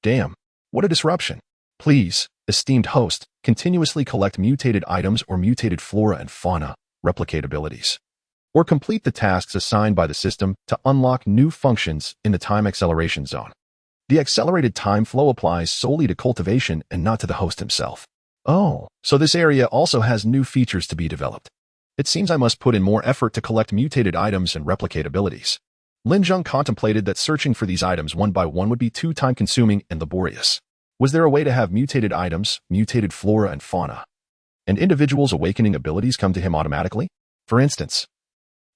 Damn, what a disruption. Please, esteemed host, continuously collect mutated items or mutated flora and fauna, replicate abilities, or complete the tasks assigned by the system to unlock new functions in the time acceleration zone. The accelerated time flow applies solely to cultivation and not to the host himself. Oh, so this area also has new features to be developed. It seems I must put in more effort to collect mutated items and replicate abilities. Lin Zheng contemplated that searching for these items one by one would be too time-consuming and laborious. Was there a way to have mutated items, mutated flora and fauna, and individuals' awakening abilities come to him automatically? For instance,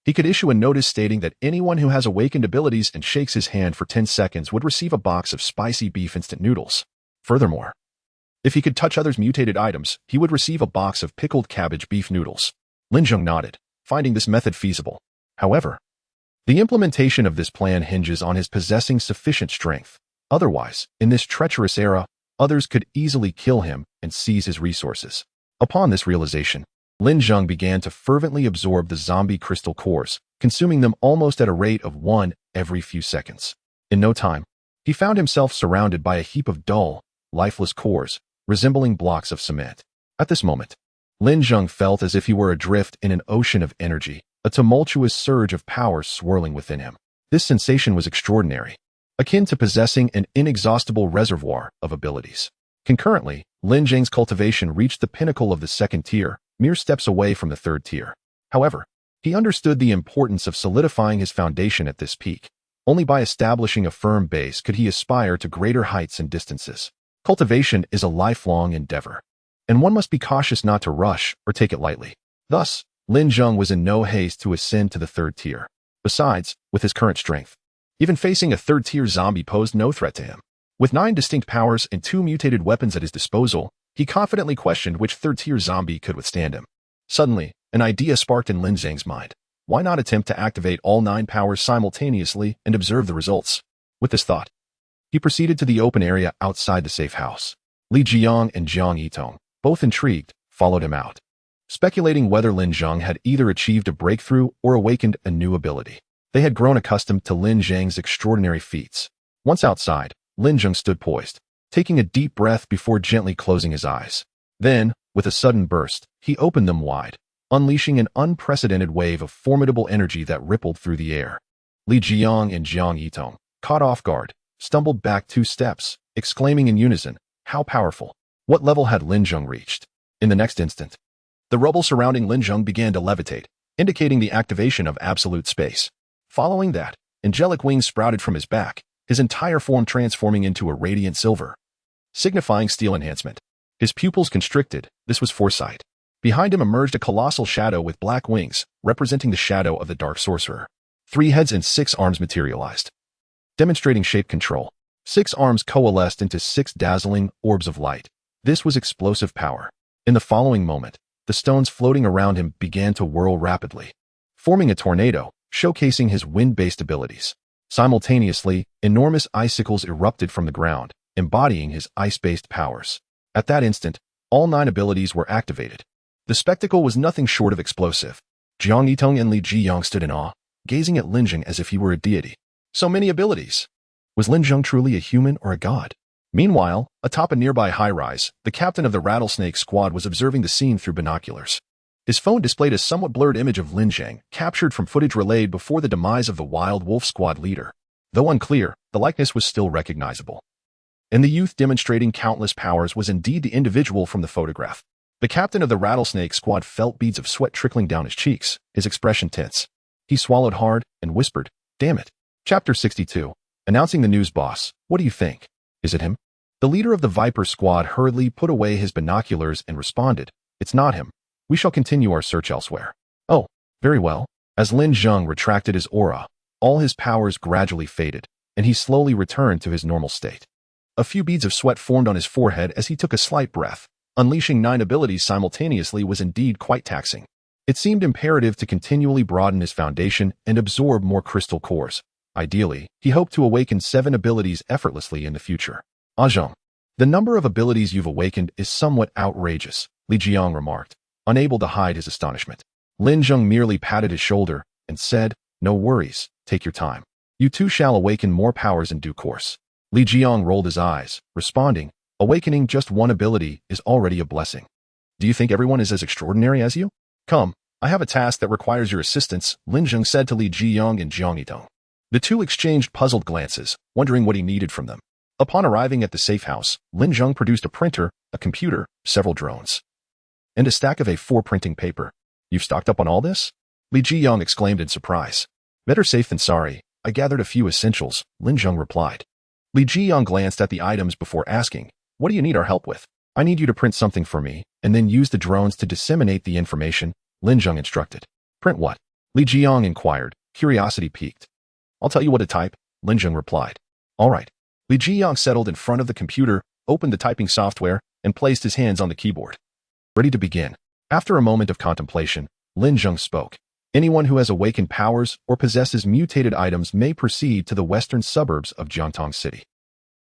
he could issue a notice stating that anyone who has awakened abilities and shakes his hand for 10 seconds would receive a box of spicy beef instant noodles. Furthermore, if he could touch others' mutated items, he would receive a box of pickled cabbage beef noodles. Lin Zheng nodded, finding this method feasible. However, the implementation of this plan hinges on his possessing sufficient strength. Otherwise, in this treacherous era, others could easily kill him and seize his resources. Upon this realization, Lin Zheng began to fervently absorb the zombie crystal cores, consuming them almost at a rate of one every few seconds. In no time, he found himself surrounded by a heap of dull, lifeless cores, resembling blocks of cement. At this moment, Lin Zheng felt as if he were adrift in an ocean of energy, a tumultuous surge of power swirling within him. This sensation was extraordinary, akin to possessing an inexhaustible reservoir of abilities. Concurrently, Lin Zheng's cultivation reached the pinnacle of the second tier, mere steps away from the third tier. However, he understood the importance of solidifying his foundation at this peak. Only by establishing a firm base could he aspire to greater heights and distances. Cultivation is a lifelong endeavor, and one must be cautious not to rush or take it lightly. Thus, Lin Zheng was in no haste to ascend to the third tier. Besides, with his current strength, even facing a third-tier zombie posed no threat to him. With 9 distinct powers and 2 mutated weapons at his disposal, he confidently questioned which third-tier zombie could withstand him. Suddenly, an idea sparked in Lin Zheng's mind. Why not attempt to activate all 9 powers simultaneously and observe the results? With this thought, he proceeded to the open area outside the safe house. Li Jiang and Jiang Yitong, both intrigued, followed him out, speculating whether Lin Zheng had either achieved a breakthrough or awakened a new ability. They had grown accustomed to Lin Zheng's extraordinary feats. Once outside, Lin Zheng stood poised, taking a deep breath before gently closing his eyes. Then, with a sudden burst, he opened them wide, unleashing an unprecedented wave of formidable energy that rippled through the air. Li Jiang and Jiang Yitong, caught off guard, stumbled back 2 steps, exclaiming in unison, "How powerful!" What level had Lin Zheng reached? In the next instant, the rubble surrounding Lin Zheng began to levitate, indicating the activation of absolute space. Following that, angelic wings sprouted from his back, his entire form transforming into a radiant silver, signifying steel enhancement. His pupils constricted. This was foresight. Behind him emerged a colossal shadow with black wings, representing the shadow of the dark sorcerer. 3 heads and 6 arms materialized, demonstrating shape control. 6 arms coalesced into 6 dazzling orbs of light. This was explosive power. In the following moment, the stones floating around him began to whirl rapidly, forming a tornado, showcasing his wind-based abilities. Simultaneously, enormous icicles erupted from the ground, embodying his ice-based powers. At that instant, all 9 abilities were activated. The spectacle was nothing short of explosive. Jiang Yitong and Li Jiang stood in awe, gazing at Lin Zheng as if he were a deity. So many abilities. Was Lin Zheng truly a human or a god? Meanwhile, atop a nearby high-rise, the captain of the Rattlesnake Squad was observing the scene through binoculars. His phone displayed a somewhat blurred image of Lin Zheng, captured from footage relayed before the demise of the Wild Wolf Squad leader. Though unclear, the likeness was still recognizable. And the youth demonstrating countless powers was indeed the individual from the photograph. The captain of the Rattlesnake Squad felt beads of sweat trickling down his cheeks, his expression tense. He swallowed hard and whispered, "Damn it." Chapter 62. Announcing the news boss. What do you think? Is it him? The leader of the Viper Squad hurriedly put away his binoculars and responded, "It's not him. We shall continue our search elsewhere." "Oh, very well." As Lin Zheng retracted his aura, all his powers gradually faded, and he slowly returned to his normal state. A few beads of sweat formed on his forehead as he took a slight breath. Unleashing 9 abilities simultaneously was indeed quite taxing. It seemed imperative to continually broaden his foundation and absorb more crystal cores. Ideally, he hoped to awaken 7 abilities effortlessly in the future. Zheng, the number of abilities you've awakened is somewhat outrageous, Li Zheng remarked, unable to hide his astonishment. Lin Zheng merely patted his shoulder and said, "No worries, take your time. You too shall awaken more powers in due course." Li Zheng rolled his eyes, responding, "Awakening just one ability is already a blessing. Do you think everyone is as extraordinary as you? Come, I have a task that requires your assistance," Lin Zheng said to Li Zheng and Jiang Yitong. The two exchanged puzzled glances, wondering what he needed from them. Upon arriving at the safe house, Lin Zheng produced a printer, a computer, several drones, and a stack of A4 printing paper. "You've stocked up on all this?" Li Zheng exclaimed in surprise. "Better safe than sorry. I gathered a few essentials," Lin Zheng replied. Li Zheng glanced at the items before asking, "What do you need our help with?" "I need you to print something for me, and then use the drones to disseminate the information," Lin Zheng instructed. "Print what?" Li Zheng inquired, curiosity piqued. "I'll tell you what to type," Lin Zheng replied. "All right." Li Zheng settled in front of the computer, opened the typing software, and placed his hands on the keyboard. Ready to begin. After a moment of contemplation, Lin Zheng spoke. "Anyone who has awakened powers or possesses mutated items may proceed to the western suburbs of Jiangtong City."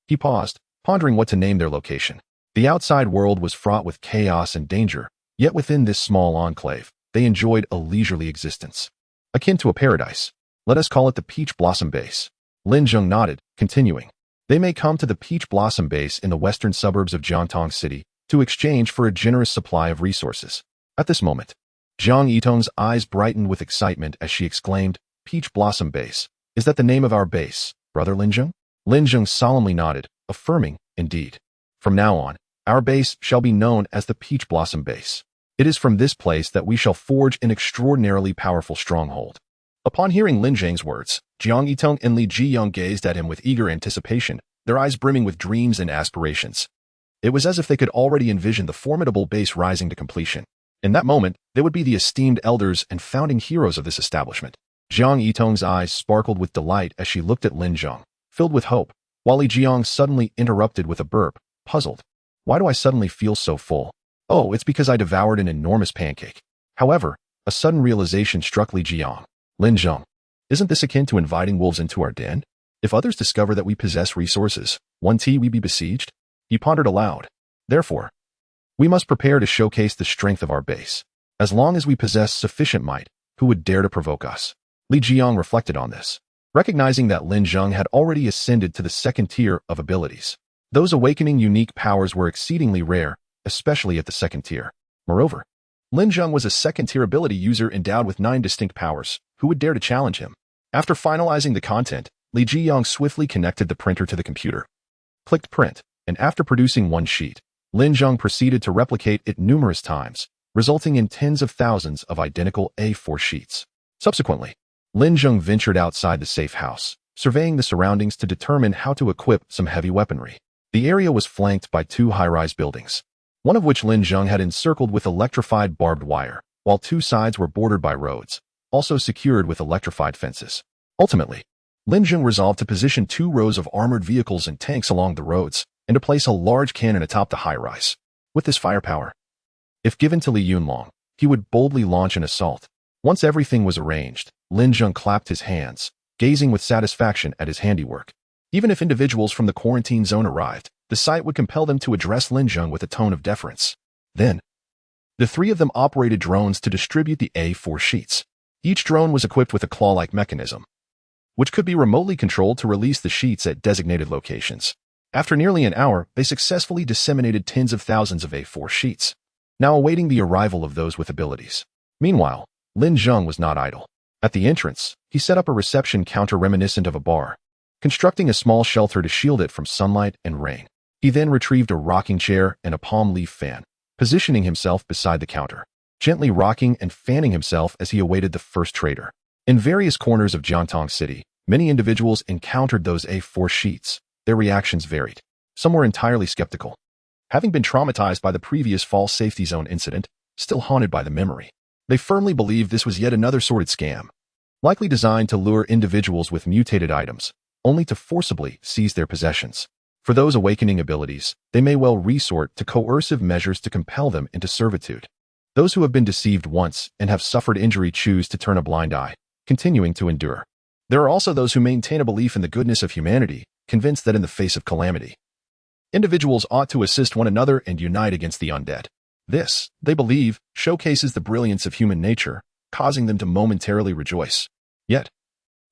He paused, pondering what to name their location. The outside world was fraught with chaos and danger, yet within this small enclave, they enjoyed a leisurely existence. Akin to a paradise. "Let us call it the Peach Blossom Base." Lin Zheng nodded, continuing. "They may come to the Peach Blossom Base in the western suburbs of Jiangtong City to exchange for a generous supply of resources." At this moment, Jiang Yitong's eyes brightened with excitement as she exclaimed, "Peach Blossom Base. Is that the name of our base, brother Lin Zheng?" Lin Zheng solemnly nodded, affirming, "Indeed. From now on, our base shall be known as the Peach Blossom Base. It is from this place that we shall forge an extraordinarily powerful stronghold." Upon hearing Lin Zheng's words, Jiang Yitong and Li Zheng gazed at him with eager anticipation, their eyes brimming with dreams and aspirations. It was as if they could already envision the formidable base rising to completion. In that moment, they would be the esteemed elders and founding heroes of this establishment. Jiang Yitong's eyes sparkled with delight as she looked at Lin Zheng, filled with hope, while Li Zheng suddenly interrupted with a burp, puzzled. "Why do I suddenly feel so full?" "Oh, it's because I devoured an enormous pancake." However, a sudden realization struck Li Zheng. "Lin Zheng, isn't this akin to inviting wolves into our den? If others discover that we possess resources, won't we be besieged?" He pondered aloud. "Therefore, we must prepare to showcase the strength of our base. As long as we possess sufficient might, who would dare to provoke us?" Li Zheng reflected on this, recognizing that Lin Zheng had already ascended to the second tier of abilities. Those awakening unique powers were exceedingly rare, especially at the second tier. Moreover, Lin Zheng was a second-tier ability user endowed with 9 distinct powers. Who would dare to challenge him? After finalizing the content, Li Zheng swiftly connected the printer to the computer, clicked print, and after producing one sheet, Lin Zheng proceeded to replicate it numerous times, resulting in tens of thousands of identical A4 sheets. Subsequently, Lin Zheng ventured outside the safe house, surveying the surroundings to determine how to equip some heavy weaponry. The area was flanked by 2 high-rise buildings, one of which Lin Zheng had encircled with electrified barbed wire, while 2 sides were bordered by roads, also secured with electrified fences. Ultimately, Lin Zheng resolved to position 2 rows of armored vehicles and tanks along the roads, and to place a large cannon atop the high-rise. With this firepower, if given to Li Yunlong, he would boldly launch an assault. Once everything was arranged, Lin Zheng clapped his hands, gazing with satisfaction at his handiwork. Even if individuals from the quarantine zone arrived, the sight would compel them to address Lin Zheng with a tone of deference. Then, the 3 of them operated drones to distribute the A4 sheets. Each drone was equipped with a claw-like mechanism, which could be remotely controlled to release the sheets at designated locations. After nearly an hour, they successfully disseminated tens of thousands of A4 sheets, now awaiting the arrival of those with abilities. Meanwhile, Lin Zheng was not idle. At the entrance, he set up a reception counter reminiscent of a bar, constructing a small shelter to shield it from sunlight and rain. He then retrieved a rocking chair and a palm leaf fan, positioning himself beside the counter, gently rocking and fanning himself as he awaited the first trader. In various corners of Jiangtong City, many individuals encountered those A4 sheets. Their reactions varied. Some were entirely skeptical, having been traumatized by the previous false safety zone incident, still haunted by the memory. They firmly believed this was yet another sordid scam, likely designed to lure individuals with mutated items, only to forcibly seize their possessions. For those awakening abilities, they may well resort to coercive measures to compel them into servitude. Those who have been deceived once and have suffered injury choose to turn a blind eye, continuing to endure. There are also those who maintain a belief in the goodness of humanity, convinced that in the face of calamity, individuals ought to assist one another and unite against the undead. This, they believe, showcases the brilliance of human nature, causing them to momentarily rejoice. Yet,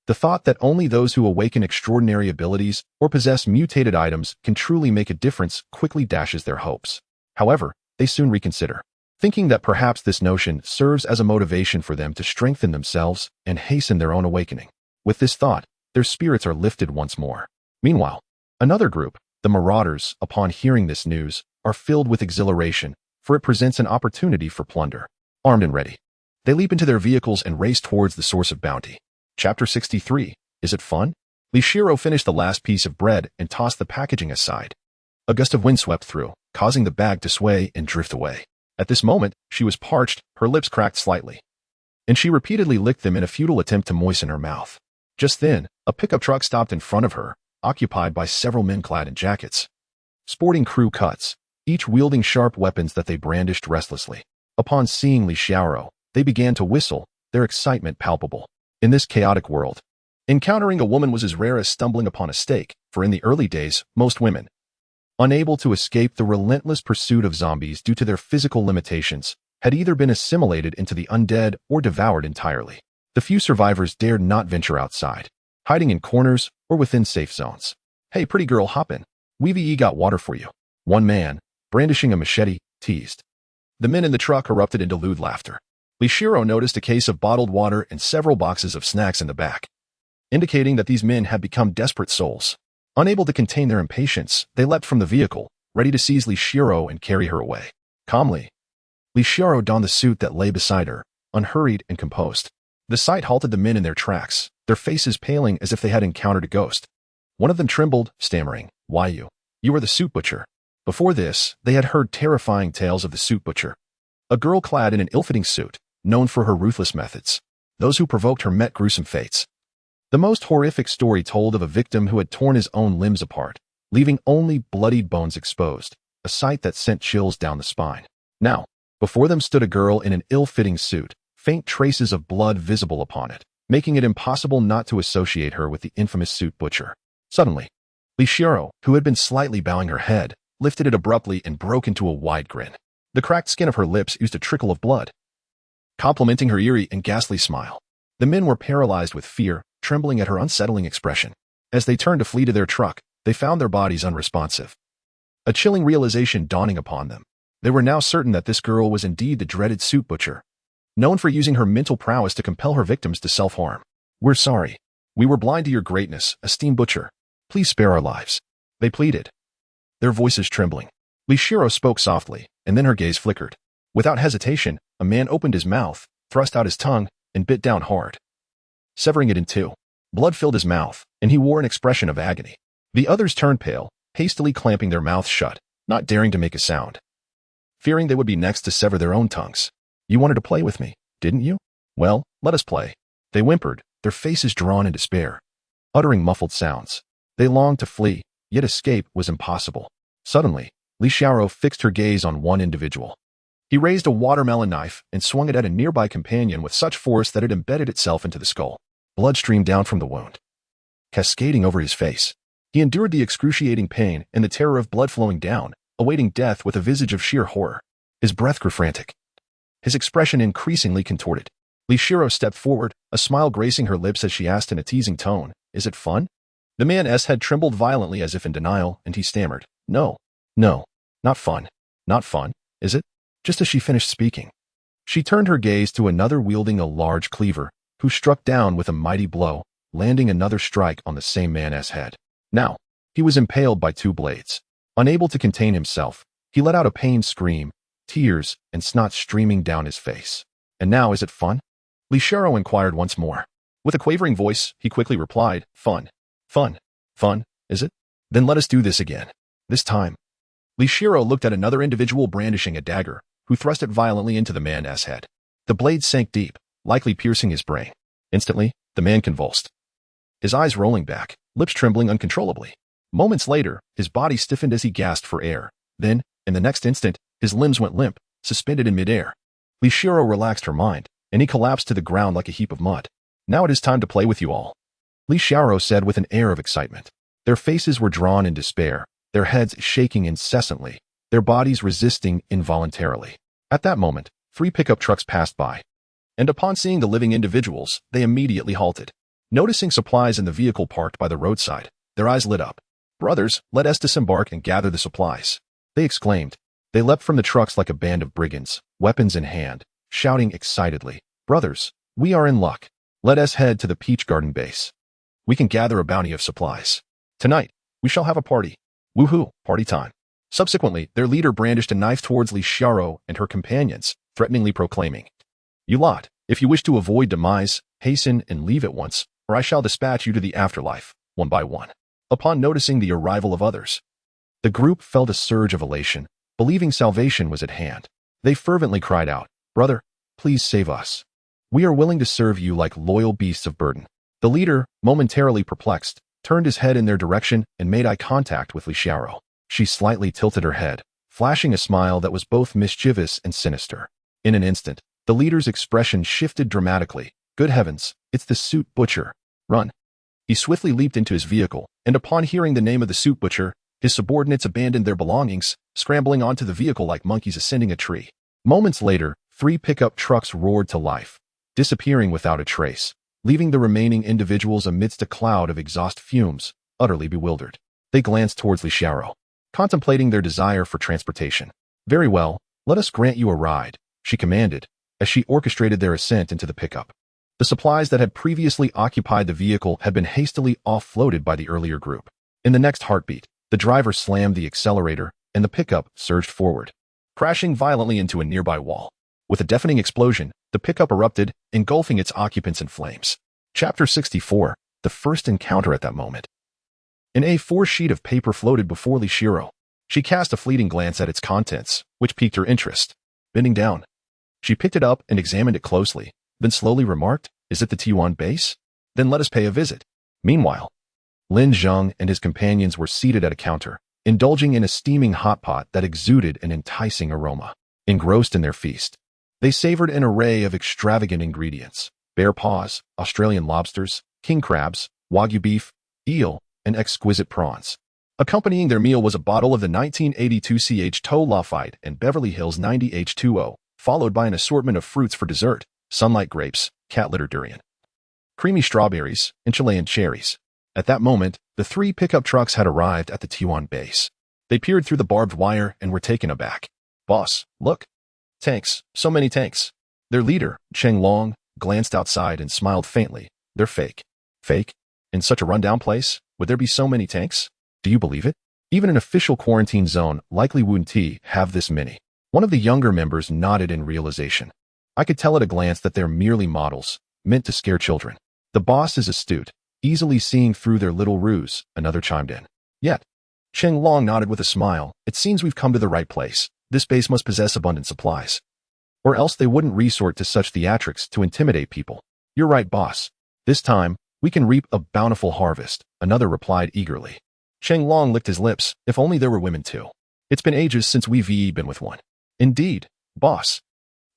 the thought that only those who awaken extraordinary abilities or possess mutated items can truly make a difference quickly dashes their hopes. However, they soon reconsider, thinking that perhaps this notion serves as a motivation for them to strengthen themselves and hasten their own awakening. With this thought, their spirits are lifted once more. Meanwhile, another group, the Marauders, upon hearing this news, are filled with exhilaration, for it presents an opportunity for plunder. Armed and ready, they leap into their vehicles and race towards the source of bounty. Chapter 63. Is it fun? Li Shiro finished the last piece of bread and tossed the packaging aside. A gust of wind swept through, causing the bag to sway and drift away. At this moment, she was parched, her lips cracked slightly, and she repeatedly licked them in a futile attempt to moisten her mouth. Just then, a pickup truck stopped in front of her, occupied by several men clad in jackets, sporting crew cuts, each wielding sharp weapons that they brandished restlessly. Upon seeing Li Shiro, they began to whistle, their excitement palpable. In this chaotic world, encountering a woman was as rare as stumbling upon a stake, for in the early days, most women, unable to escape the relentless pursuit of zombies due to their physical limitations, had either been assimilated into the undead or devoured entirely. The few survivors dared not venture outside, hiding in corners or within safe zones. "Hey, pretty girl, hop in. We've got water for you," one man, brandishing a machete, teased. The men in the truck erupted into lewd laughter. Li Shiro noticed a case of bottled water and several boxes of snacks in the back, indicating that these men had become desperate souls. Unable to contain their impatience, they leapt from the vehicle, ready to seize Li Shiro and carry her away. Calmly, Li Shiro donned the suit that lay beside her, unhurried and composed. The sight halted the men in their tracks, their faces paling as if they had encountered a ghost. One of them trembled, stammering, "Why you are the suit butcher." Before this, they had heard terrifying tales of the suit butcher, a girl clad in an ill-fitting suit, known for her ruthless methods. Those who provoked her met gruesome fates. The most horrific story told of a victim who had torn his own limbs apart, leaving only bloodied bones exposed, a sight that sent chills down the spine. Now, before them stood a girl in an ill-fitting suit, faint traces of blood visible upon it, making it impossible not to associate her with the infamous suit butcher. Suddenly, Li Shiro, who had been slightly bowing her head, lifted it abruptly and broke into a wide grin. The cracked skin of her lips oozed a trickle of blood, complementing her eerie and ghastly smile. The men were paralyzed with fear, trembling at her unsettling expression. As they turned to flee to their truck, they found their bodies unresponsive. A chilling realization dawning upon them. They were now certain that this girl was indeed the dreaded suit butcher, known for using her mental prowess to compel her victims to self-harm. "We're sorry. We were blind to your greatness, esteemed butcher. Please spare our lives," they pleaded, their voices trembling. Li Shiro spoke softly, and then her gaze flickered. Without hesitation, a man opened his mouth, thrust out his tongue, and bit down hard, severing it in two. Blood filled his mouth, and he wore an expression of agony. The others turned pale, hastily clamping their mouths shut, not daring to make a sound, fearing they would be next to sever their own tongues. "You wanted to play with me, didn't you? Well, let us play," they whimpered, their faces drawn in despair, uttering muffled sounds. They longed to flee, yet escape was impossible. Suddenly, Li Shiro fixed her gaze on one individual. He raised a watermelon knife and swung it at a nearby companion with such force that it embedded itself into the skull. Blood streamed down from the wound, cascading over his face. He endured the excruciating pain and the terror of blood flowing down, awaiting death with a visage of sheer horror. His breath grew frantic, his expression increasingly contorted. Li Shiro stepped forward, a smile gracing her lips as she asked in a teasing tone, "Is it fun?" The man's head trembled violently as if in denial, and he stammered, No, not fun. Not fun, is it?" Just as she finished speaking, she turned her gaze to another wielding a large cleaver, who struck down with a mighty blow, landing another strike on the same man's head. Now, he was impaled by two blades. Unable to contain himself, he let out a pained scream, tears and snot streaming down his face. "And now, is it fun?" Li Shiro inquired once more. With a quavering voice, he quickly replied, Fun, is it? Then let us do this again. This time." Li Shiro looked at another individual brandishing a dagger, who thrust it violently into the man's head. The blade sank deep, likely piercing his brain. Instantly, the man convulsed, his eyes rolling back, lips trembling uncontrollably. Moments later, his body stiffened as he gasped for air. Then, in the next instant, his limbs went limp, suspended in midair. Li Shiro relaxed her mind, and he collapsed to the ground like a heap of mud. "Now it is time to play with you all." Li Xiaoro said with an air of excitement. Their faces were drawn in despair, their heads shaking incessantly, their bodies resisting involuntarily. At that moment, 3 pickup trucks passed by, and upon seeing the living individuals, they immediately halted. Noticing supplies in the vehicle parked by the roadside, their eyes lit up. "Brothers, let us disembark and gather the supplies," they exclaimed. They leapt from the trucks like a band of brigands, weapons in hand, shouting excitedly, "Brothers, we are in luck. Let us head to the Peach Garden base. We can gather a bounty of supplies. Tonight, we shall have a party. Woohoo, party time." Subsequently, their leader brandished a knife towards Li Xiaoro and her companions, threateningly proclaiming, "You lot, if you wish to avoid demise, hasten and leave at once, or I shall dispatch you to the afterlife, one by one." Upon noticing the arrival of others, the group felt a surge of elation, believing salvation was at hand. They fervently cried out, "Brother, please save us. We are willing to serve you like loyal beasts of burden." The leader, momentarily perplexed, turned his head in their direction and made eye contact with Li Xiaoro. She slightly tilted her head, flashing a smile that was both mischievous and sinister. In an instant, the leader's expression shifted dramatically. "Good heavens, it's the suit butcher. Run." He swiftly leaped into his vehicle, and upon hearing the name of the suit butcher, his subordinates abandoned their belongings, scrambling onto the vehicle like monkeys ascending a tree. Moments later, 3 pickup trucks roared to life, disappearing without a trace, leaving the remaining individuals amidst a cloud of exhaust fumes, utterly bewildered. They glanced towards Li Xiaoro, contemplating their desire for transportation. "Very well, let us grant you a ride," she commanded, as she orchestrated their ascent into the pickup. The supplies that had previously occupied the vehicle had been hastily offloaded by the earlier group. In the next heartbeat, the driver slammed the accelerator, and the pickup surged forward, crashing violently into a nearby wall. With a deafening explosion, the pickup erupted, engulfing its occupants in flames. Chapter 64, The First Encounter. At that moment, an A4 sheet of paper floated before Li Xiaoro. She cast a fleeting glance at its contents, which piqued her interest. Bending down, she picked it up and examined it closely, then slowly remarked, "Is it the T1 base? Then let us pay a visit." Meanwhile, Lin Zheng and his companions were seated at a counter, indulging in a steaming hot pot that exuded an enticing aroma. Engrossed in their feast, they savored an array of extravagant ingredients: bear paws, Australian lobsters, king crabs, wagyu beef, eel, and exquisite prawns. Accompanying their meal was a bottle of the 1982 Ch2O Lafite and Beverly Hills 90 H2O, followed by an assortment of fruits for dessert: sunlight grapes, cat litter durian, creamy strawberries, and Chilean cherries. At that moment, the 3 pickup trucks had arrived at the T1 base. They peered through the barbed wire and were taken aback. "Boss, look. Tanks, so many tanks." Their leader, Cheng Long, glanced outside and smiled faintly. "They're fake." "Fake? In such a rundown place? Would there be so many tanks? Do you believe it? Even an official quarantine zone, likely Mutant Tree, have this many." One of the younger members nodded in realization. "I could tell at a glance that they're merely models, meant to scare children." "The boss is astute, easily seeing through their little ruse," another chimed in. "Yet," Cheng Long nodded with a smile, "it seems we've come to the right place. This base must possess abundant supplies, or else they wouldn't resort to such theatrics to intimidate people." "You're right, boss. This time, we can reap a bountiful harvest," another replied eagerly. Cheng Long licked his lips. "If only there were women too. It's been ages since we've been with one." "Indeed, boss.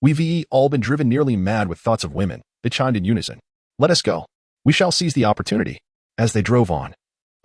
We've all been driven nearly mad with thoughts of women," they chimed in unison. "Let us go. We shall seize the opportunity." As they drove on,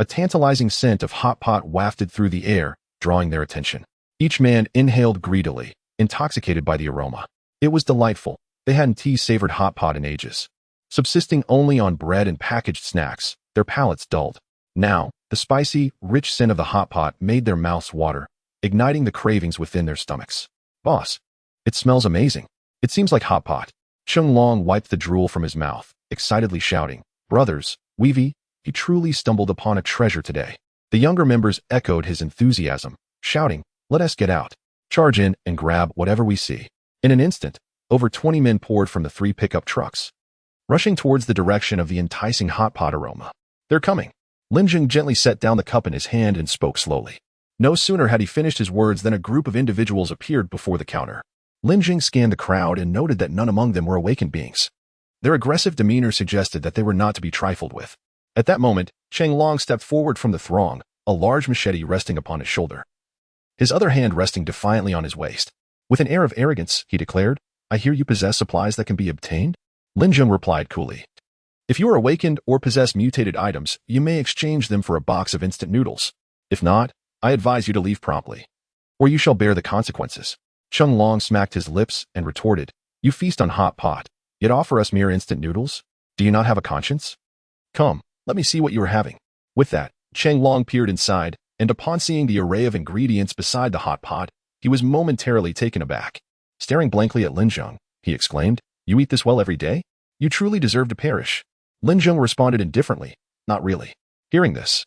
a tantalizing scent of hot pot wafted through the air, drawing their attention. Each man inhaled greedily, intoxicated by the aroma. It was delightful. They hadn't savored hot pot in ages. Subsisting only on bread and packaged snacks, their palates dulled. Now, the spicy, rich scent of the hot pot made their mouths water, igniting the cravings within their stomachs. "Boss, it smells amazing. It seems like hot pot." Cheng Long wiped the drool from his mouth, excitedly shouting, "Brothers, he truly stumbled upon a treasure today." The younger members echoed his enthusiasm, shouting, "Let us get out, charge in, and grab whatever we see." In an instant, over 20 men poured from the 3 pickup trucks, rushing towards the direction of the enticing hot pot aroma. "They're coming." Lin Zheng gently set down the cup in his hand and spoke slowly. No sooner had he finished his words than a group of individuals appeared before the counter. Lin Zheng scanned the crowd and noted that none among them were awakened beings. Their aggressive demeanor suggested that they were not to be trifled with. At that moment, Cheng Long stepped forward from the throng, a large machete resting upon his shoulder, his other hand resting defiantly on his waist. With an air of arrogance, he declared, "I hear you possess supplies that can be obtained?" Lin Zheng replied coolly, If you are awakened or possess mutated items, you may exchange them for a box of instant noodles. If not, I advise you to leave promptly, or you shall bear the consequences. Cheng Long smacked his lips and retorted, You feast on hot pot, yet offer us mere instant noodles? Do you not have a conscience? Come, let me see what you are having. With that, Cheng Long peered inside, and upon seeing the array of ingredients beside the hot pot, he was momentarily taken aback. Staring blankly at Lin Zheng, he exclaimed, You eat this well every day? You truly deserve to perish. Lin Zheng responded indifferently, Not really. Hearing this,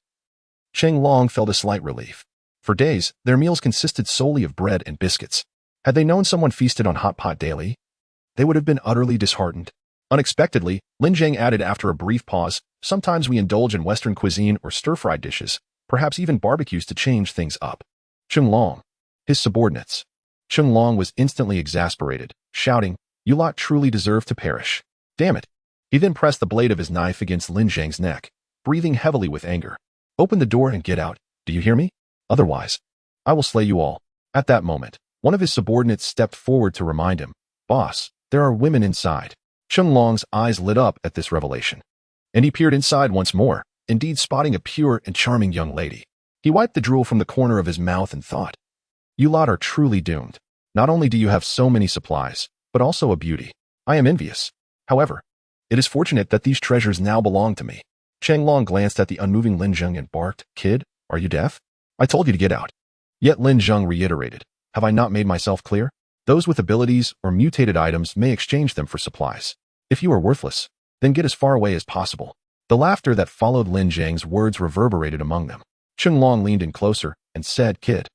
Cheng Long felt a slight relief. For days, their meals consisted solely of bread and biscuits. Had they known someone feasted on hot pot daily, they would have been utterly disheartened. Unexpectedly, Lin Zheng added after a brief pause, Sometimes we indulge in Western cuisine or stir-fried dishes, perhaps even barbecues to change things up. Cheng Long, his subordinates. Cheng Long was instantly exasperated, shouting, You lot truly deserve to perish. Damn it. He then pressed the blade of his knife against Lin Zheng's neck, breathing heavily with anger. Open the door and get out, do you hear me? Otherwise, I will slay you all. At that moment, one of his subordinates stepped forward to remind him, Boss, there are women inside. Cheng Long's eyes lit up at this revelation, and he peered inside once more, indeed spotting a pure and charming young lady. He wiped the drool from the corner of his mouth and thought, You lot are truly doomed. Not only do you have so many supplies, but also a beauty. I am envious. However, it is fortunate that these treasures now belong to me. Cheng Long glanced at the unmoving Lin Zheng and barked, Kid, are you deaf? I told you to get out. Yet Lin Zheng reiterated, Have I not made myself clear? Those with abilities or mutated items may exchange them for supplies. If you are worthless, then get as far away as possible. The laughter that followed Lin Zheng's words reverberated among them. Cheng Long leaned in closer and said, Kid,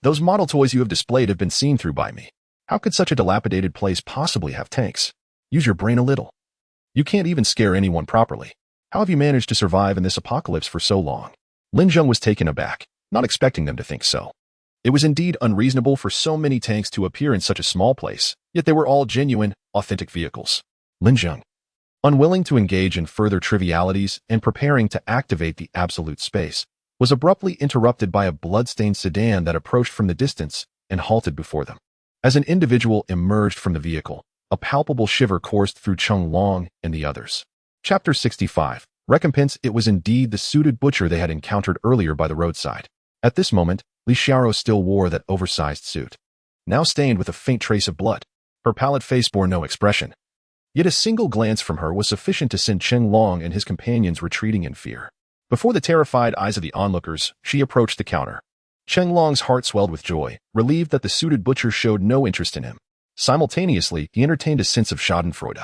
those model toys you have displayed have been seen through by me. How could such a dilapidated place possibly have tanks? Use your brain a little. You can't even scare anyone properly. How have you managed to survive in this apocalypse for so long? Lin Zheng was taken aback, not expecting them to think so. It was indeed unreasonable for so many tanks to appear in such a small place, yet they were all genuine, authentic vehicles. Lin Zheng, unwilling to engage in further trivialities and preparing to activate the absolute space, was abruptly interrupted by a blood-stained sedan that approached from the distance and halted before them. As an individual emerged from the vehicle, a palpable shiver coursed through Cheng Long and the others. Chapter 65. Recompense. It was indeed the suited butcher they had encountered earlier by the roadside. At this moment, Li Xiaoro still wore that oversized suit, now stained with a faint trace of blood. Her pallid face bore no expression. Yet a single glance from her was sufficient to send Cheng Long and his companions retreating in fear. Before the terrified eyes of the onlookers, she approached the counter. Cheng Long's heart swelled with joy, relieved that the suited butcher showed no interest in him. Simultaneously, he entertained a sense of schadenfreude,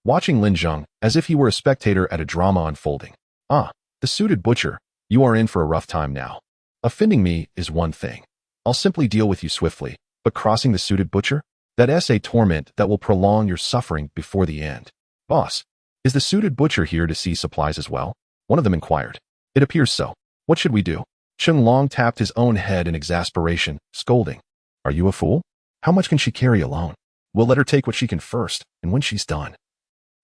watching Lin Zheng as if he were a spectator at a drama unfolding. Ah, the suited butcher, you are in for a rough time now. Offending me is one thing. I'll simply deal with you swiftly, but crossing the suited butcher? That's a torment that will prolong your suffering before the end. Boss, is the suited butcher here to see supplies as well? One of them inquired. It appears so. What should we do? Cheng Long tapped his own head in exasperation, scolding. Are you a fool? How much can she carry alone? We'll let her take what she can first, and when she's done,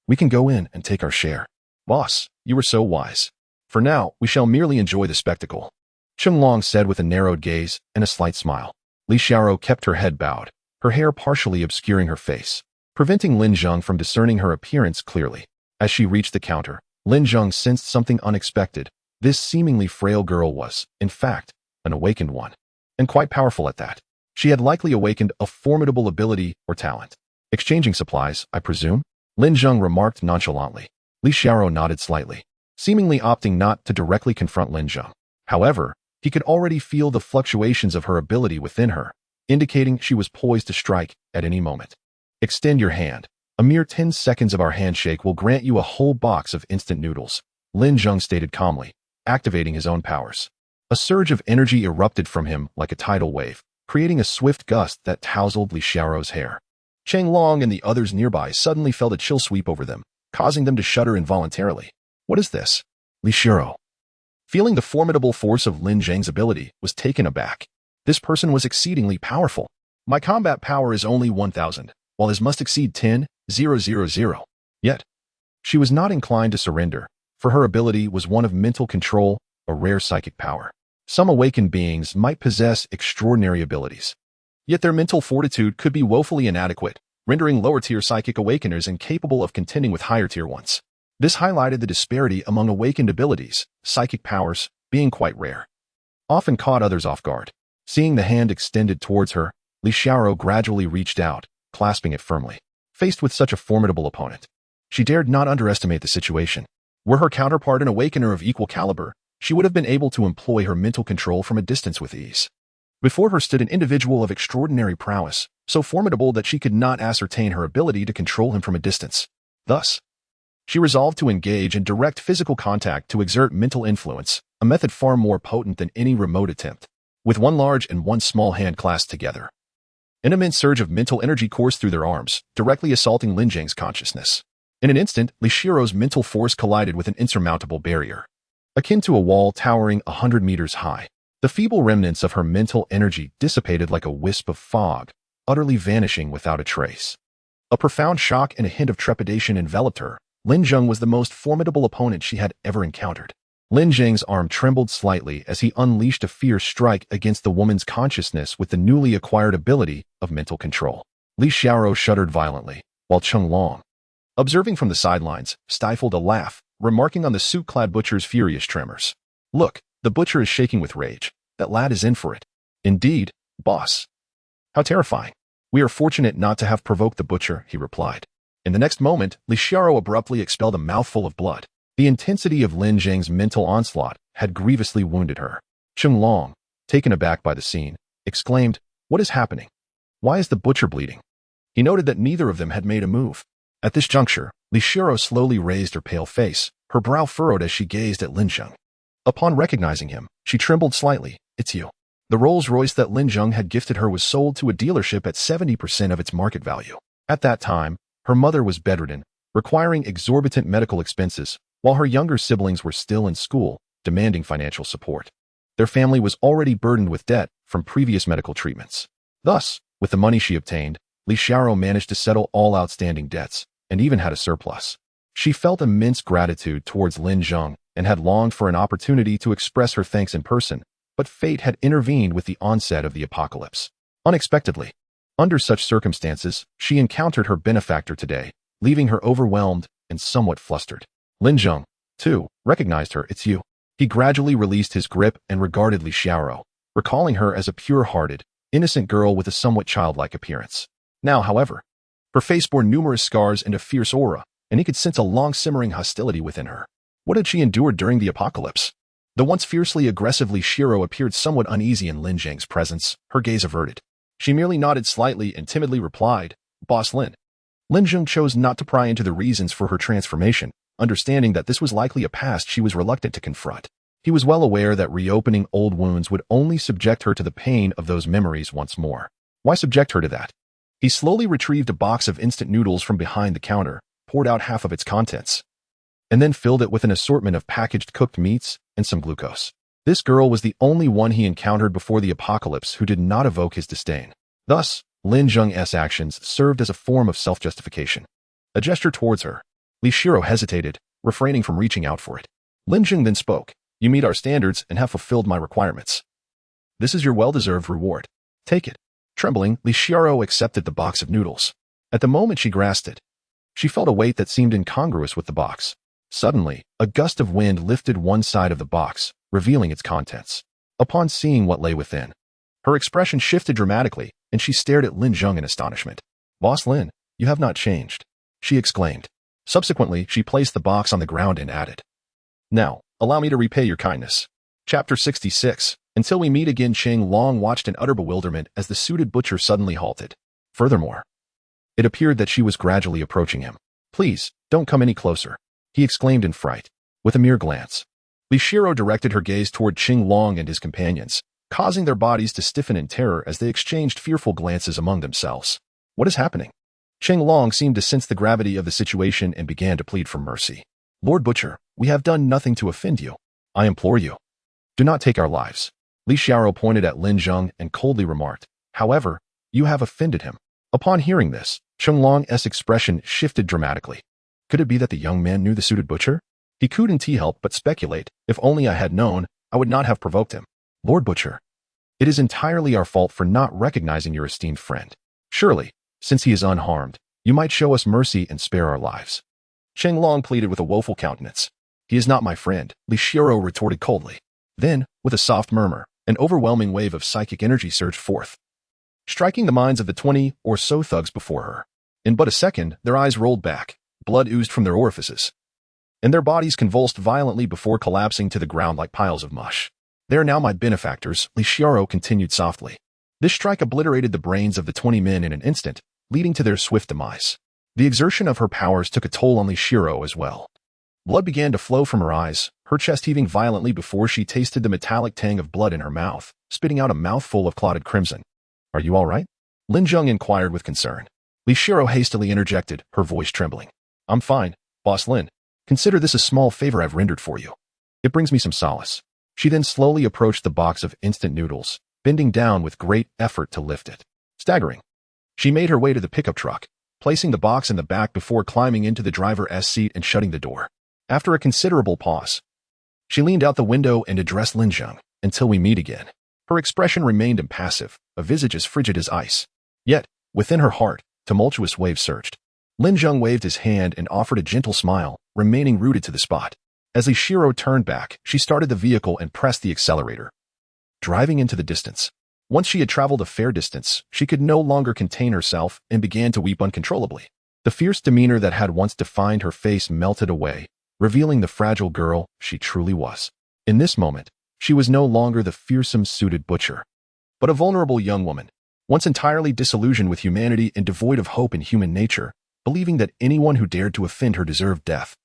we can go in and take our share. Boss, you were so wise. For now, we shall merely enjoy the spectacle. Cheng Long said with a narrowed gaze and a slight smile. Li Xiaoro kept her head bowed, her hair partially obscuring her face, preventing Lin Zheng from discerning her appearance clearly. As she reached the counter, Lin Zheng sensed something unexpected. This seemingly frail girl was, in fact, an awakened one, and quite powerful at that. She had likely awakened a formidable ability or talent. Exchanging supplies, I presume? Lin Zheng remarked nonchalantly. Li Xiaoro nodded slightly, seemingly opting not to directly confront Lin Zheng. However, he could already feel the fluctuations of her ability within her, indicating she was poised to strike at any moment. Extend your hand. A mere 10 seconds of our handshake will grant you a whole box of instant noodles, Lin Zheng stated calmly, activating his own powers. A surge of energy erupted from him like a tidal wave, creating a swift gust that tousled Li Xiaoro's hair. Cheng Long and the others nearby suddenly felt a chill sweep over them, causing them to shudder involuntarily. What is this? Li Xiaoro, feeling the formidable force of Lin Zheng's ability, was taken aback. This person was exceedingly powerful. My combat power is only 1,000, while his must exceed 10,000. Yet, she was not inclined to surrender, for her ability was one of mental control, a rare psychic power. Some awakened beings might possess extraordinary abilities, yet their mental fortitude could be woefully inadequate, rendering lower-tier psychic awakeners incapable of contending with higher-tier ones. This highlighted the disparity among awakened abilities, psychic powers, being quite rare. Often caught others off guard. Seeing the hand extended towards her, Li Xiaoro gradually reached out, clasping it firmly. Faced with such a formidable opponent, she dared not underestimate the situation. Were her counterpart an awakener of equal caliber, she would have been able to employ her mental control from a distance with ease. Before her stood an individual of extraordinary prowess, so formidable that she could not ascertain her ability to control him from a distance. Thus, she resolved to engage in direct physical contact to exert mental influence, a method far more potent than any remote attempt. With one large and one small hand clasped together, an immense surge of mental energy coursed through their arms, directly assaulting Lin Zheng's consciousness. In an instant, Li Xiaoro's mental force collided with an insurmountable barrier, akin to a wall towering 100 meters high. The feeble remnants of her mental energy dissipated like a wisp of fog, utterly vanishing without a trace. A profound shock and a hint of trepidation enveloped her. Lin Zheng was the most formidable opponent she had ever encountered. Lin Zheng's arm trembled slightly as he unleashed a fierce strike against the woman's consciousness with the newly acquired ability of mental control. Li Xiaoro shuddered violently, while Cheng Long, observing from the sidelines, stifled a laugh, remarking on the suit-clad butcher's furious tremors. "Look, the butcher is shaking with rage. That lad is in for it." "Indeed, boss." "How terrifying." "We are fortunate not to have provoked the butcher," he replied. In the next moment, Li Xiaoro abruptly expelled a mouthful of blood. The intensity of Lin Zheng's mental onslaught had grievously wounded her. Cheng Long, taken aback by the scene, exclaimed, "What is happening? Why is the butcher bleeding?" He noted that neither of them had made a move. At this juncture, Li Xiaoro slowly raised her pale face, her brow furrowed as she gazed at Lin Zheng. Upon recognizing him, she trembled slightly. "It's you." The Rolls-Royce that Lin Zheng had gifted her was sold to a dealership at 70% of its market value. At that time, her mother was bedridden, requiring exorbitant medical expenses, while her younger siblings were still in school, demanding financial support. Their family was already burdened with debt from previous medical treatments. Thus, with the money she obtained, Li Xiaoro managed to settle all outstanding debts, and even had a surplus. She felt immense gratitude towards Lin Zheng and had longed for an opportunity to express her thanks in person, but fate had intervened with the onset of the apocalypse. Unexpectedly, under such circumstances, she encountered her benefactor today, leaving her overwhelmed and somewhat flustered. Lin Zheng, too, recognized her. "It's you." He gradually released his grip and regarded Li Xiaoro, recalling her as a pure-hearted, innocent girl with a somewhat childlike appearance. Now, however, her face bore numerous scars and a fierce aura, and he could sense a long-simmering hostility within her. What had she endured during the apocalypse? The once fiercely aggressive Li Xiaoro appeared somewhat uneasy in Lin Zheng's presence, her gaze averted. She merely nodded slightly and timidly replied, "Boss Lin." Lin Zheng chose not to pry into the reasons for her transformation, understanding that this was likely a past she was reluctant to confront. He was well aware that reopening old wounds would only subject her to the pain of those memories once more. Why subject her to that? He slowly retrieved a box of instant noodles from behind the counter, poured out half of its contents, and then filled it with an assortment of packaged cooked meats and some glucose. This girl was the only one he encountered before the apocalypse who did not evoke his disdain. Thus, Lin Zheng's actions served as a form of self-justification. A gesture towards her. Li Xiaoro hesitated, refraining from reaching out for it. Lin Zheng then spoke, "You meet our standards and have fulfilled my requirements. This is your well-deserved reward. Take it." Trembling, Li Xiaoro accepted the box of noodles. At the moment she grasped it, she felt a weight that seemed incongruous with the box. Suddenly, a gust of wind lifted one side of the box, revealing its contents. Upon seeing what lay within, her expression shifted dramatically, and she stared at Lin Zheng in astonishment. "Boss Lin, you have not changed," she exclaimed. Subsequently, she placed the box on the ground and added, "Now, allow me to repay your kindness." Chapter 66. Until we meet again. Cheng Long watched in utter bewilderment as the suited butcher suddenly halted. Furthermore, it appeared that she was gradually approaching him. "Please, don't come any closer," he exclaimed in fright. With a mere glance, Li Xiaoro directed her gaze toward Cheng Long and his companions, causing their bodies to stiffen in terror as they exchanged fearful glances among themselves. "What is happening?" Cheng Long seemed to sense the gravity of the situation and began to plead for mercy. "Lord Butcher, we have done nothing to offend you. I implore you, do not take our lives." Li Xiaoro pointed at Lin Zheng and coldly remarked, "However, you have offended him." Upon hearing this, Cheng Long's expression shifted dramatically. Could it be that the young man knew the suited butcher? He couldn't help but speculate. "If only I had known, I would not have provoked him." "Lord Butcher, it is entirely our fault for not recognizing your esteemed friend. Surely, since he is unharmed, you might show us mercy and spare our lives." Long pleaded with a woeful countenance. He is not my friend, Li Xiaoro retorted coldly. Then, with a soft murmur, an overwhelming wave of psychic energy surged forth, striking the minds of the 20 or so thugs before her. In but a second, their eyes rolled back, blood oozed from their orifices, and their bodies convulsed violently before collapsing to the ground like piles of mush. They are now my benefactors, Li Xiaoro continued softly. This strike obliterated the brains of the 20 men in an instant, leading to their swift demise. The exertion of her powers took a toll on Li Xiaoro as well. Blood began to flow from her eyes, her chest heaving violently before she tasted the metallic tang of blood in her mouth, spitting out a mouthful of clotted crimson. Are you all right? Lin Zheng inquired with concern. Li Xiaoro hastily interjected, her voice trembling. I'm fine, Boss Lin. Consider this a small favor I've rendered for you. It brings me some solace. She then slowly approached the box of instant noodles, bending down with great effort to lift it. Staggering, she made her way to the pickup truck, placing the box in the back before climbing into the driver's seat and shutting the door. After a considerable pause, she leaned out the window and addressed Lin Zheng. Until we meet again. Her expression remained impassive, a visage as frigid as ice. Yet, within her heart, tumultuous waves surged. Lin Zheng waved his hand and offered a gentle smile, remaining rooted to the spot. As Li Xiaoro turned back, she started the vehicle and pressed the accelerator, driving into the distance. Once she had traveled a fair distance, she could no longer contain herself and began to weep uncontrollably. The fierce demeanor that had once defined her face melted away, revealing the fragile girl she truly was. In this moment, she was no longer the fearsome suited butcher, but a vulnerable young woman, once entirely disillusioned with humanity and devoid of hope in human nature, believing that anyone who dared to offend her deserved death.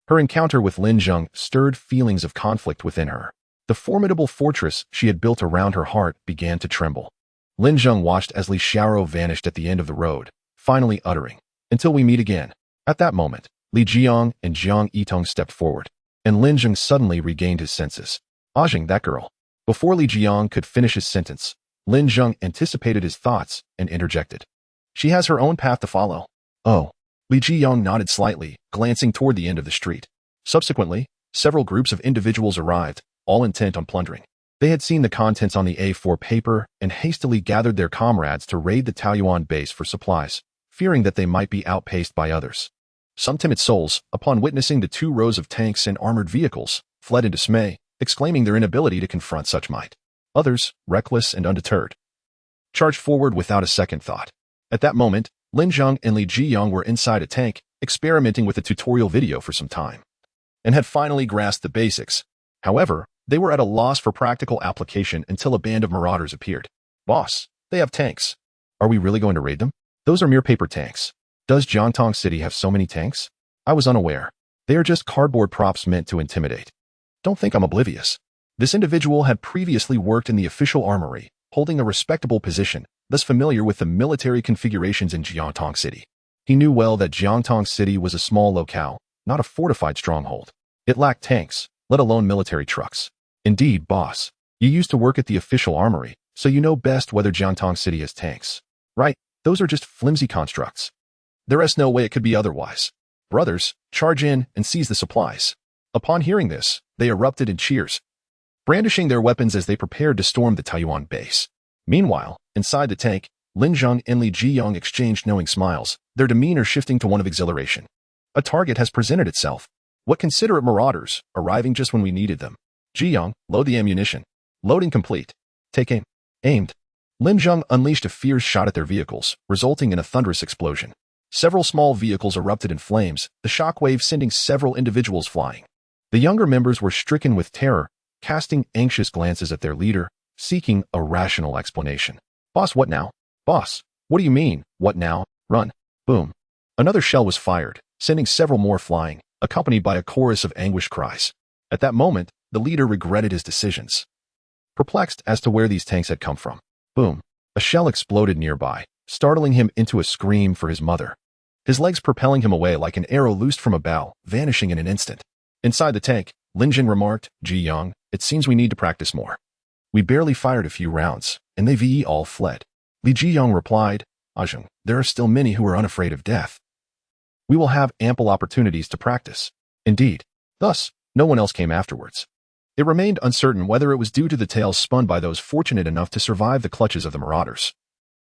Her encounter with Lin Zheng stirred feelings of conflict within her. The formidable fortress she had built around her heart began to tremble. Lin Zheng watched as Li Xiaoro vanished at the end of the road, finally uttering, "Until we meet again." At that moment, Li Jiang and Jiang Yitong stepped forward, and Lin Zheng suddenly regained his senses. Ajing, that girl. Before Li Jiang could finish his sentence, Lin Zheng anticipated his thoughts and interjected. She has her own path to follow. Oh. Li Jiang nodded slightly, glancing toward the end of the street. Subsequently, several groups of individuals arrived, all intent on plundering. They had seen the contents on the A4 paper and hastily gathered their comrades to raid the Taoyuan base for supplies, fearing that they might be outpaced by others. Some timid souls, upon witnessing the 2 rows of tanks and armored vehicles, fled in dismay, exclaiming their inability to confront such might. Others, reckless and undeterred, charged forward without a second thought. At that moment, Lin Zheng and Li Jiang were inside a tank, experimenting with a tutorial video for some time, and had finally grasped the basics. However, they were at a loss for practical application until a band of marauders appeared. Boss, they have tanks. Are we really going to raid them? Those are mere paper tanks. Does Jiangtong City have so many tanks? I was unaware. They are just cardboard props meant to intimidate. Don't think I'm oblivious. This individual had previously worked in the official armory, holding a respectable position, thus familiar with the military configurations in Jiangtong City. He knew well that Jiangtong City was a small locale, not a fortified stronghold. It lacked tanks, let alone military trucks. Indeed, boss, you used to work at the official armory, so you know best whether Jiangtong City has tanks. Right, those are just flimsy constructs. There is no way it could be otherwise. Brothers, charge in and seize the supplies. Upon hearing this, they erupted in cheers, brandishing their weapons as they prepared to storm the Taoyuan base. Meanwhile, inside the tank, Lin Zheng and Li Jiang exchanged knowing smiles, their demeanor shifting to one of exhilaration. A target has presented itself. What considerate marauders, arriving just when we needed them. Jiang, load the ammunition. Loading complete. Take aim. Aimed. Lin Zheng unleashed a fierce shot at their vehicles, resulting in a thunderous explosion. Several small vehicles erupted in flames, the shockwave sending several individuals flying. The younger members were stricken with terror, casting anxious glances at their leader, seeking a rational explanation. Boss, what now? Boss, what do you mean, what now? Run. Boom. Another shell was fired, sending several more flying, accompanied by a chorus of anguished cries. At that moment, the leader regretted his decisions, perplexed as to where these tanks had come from. Boom. A shell exploded nearby, startling him into a scream for his mother. His legs propelling him away like an arrow loosed from a bow, vanishing in an instant. Inside the tank, Lin Zheng remarked, Jiang, it seems we need to practice more. We barely fired a few rounds, and they all fled. Li Jiang replied, Ajing, there are still many who are unafraid of death. We will have ample opportunities to practice. Indeed. Thus, no one else came afterwards. It remained uncertain whether it was due to the tales spun by those fortunate enough to survive the clutches of the marauders,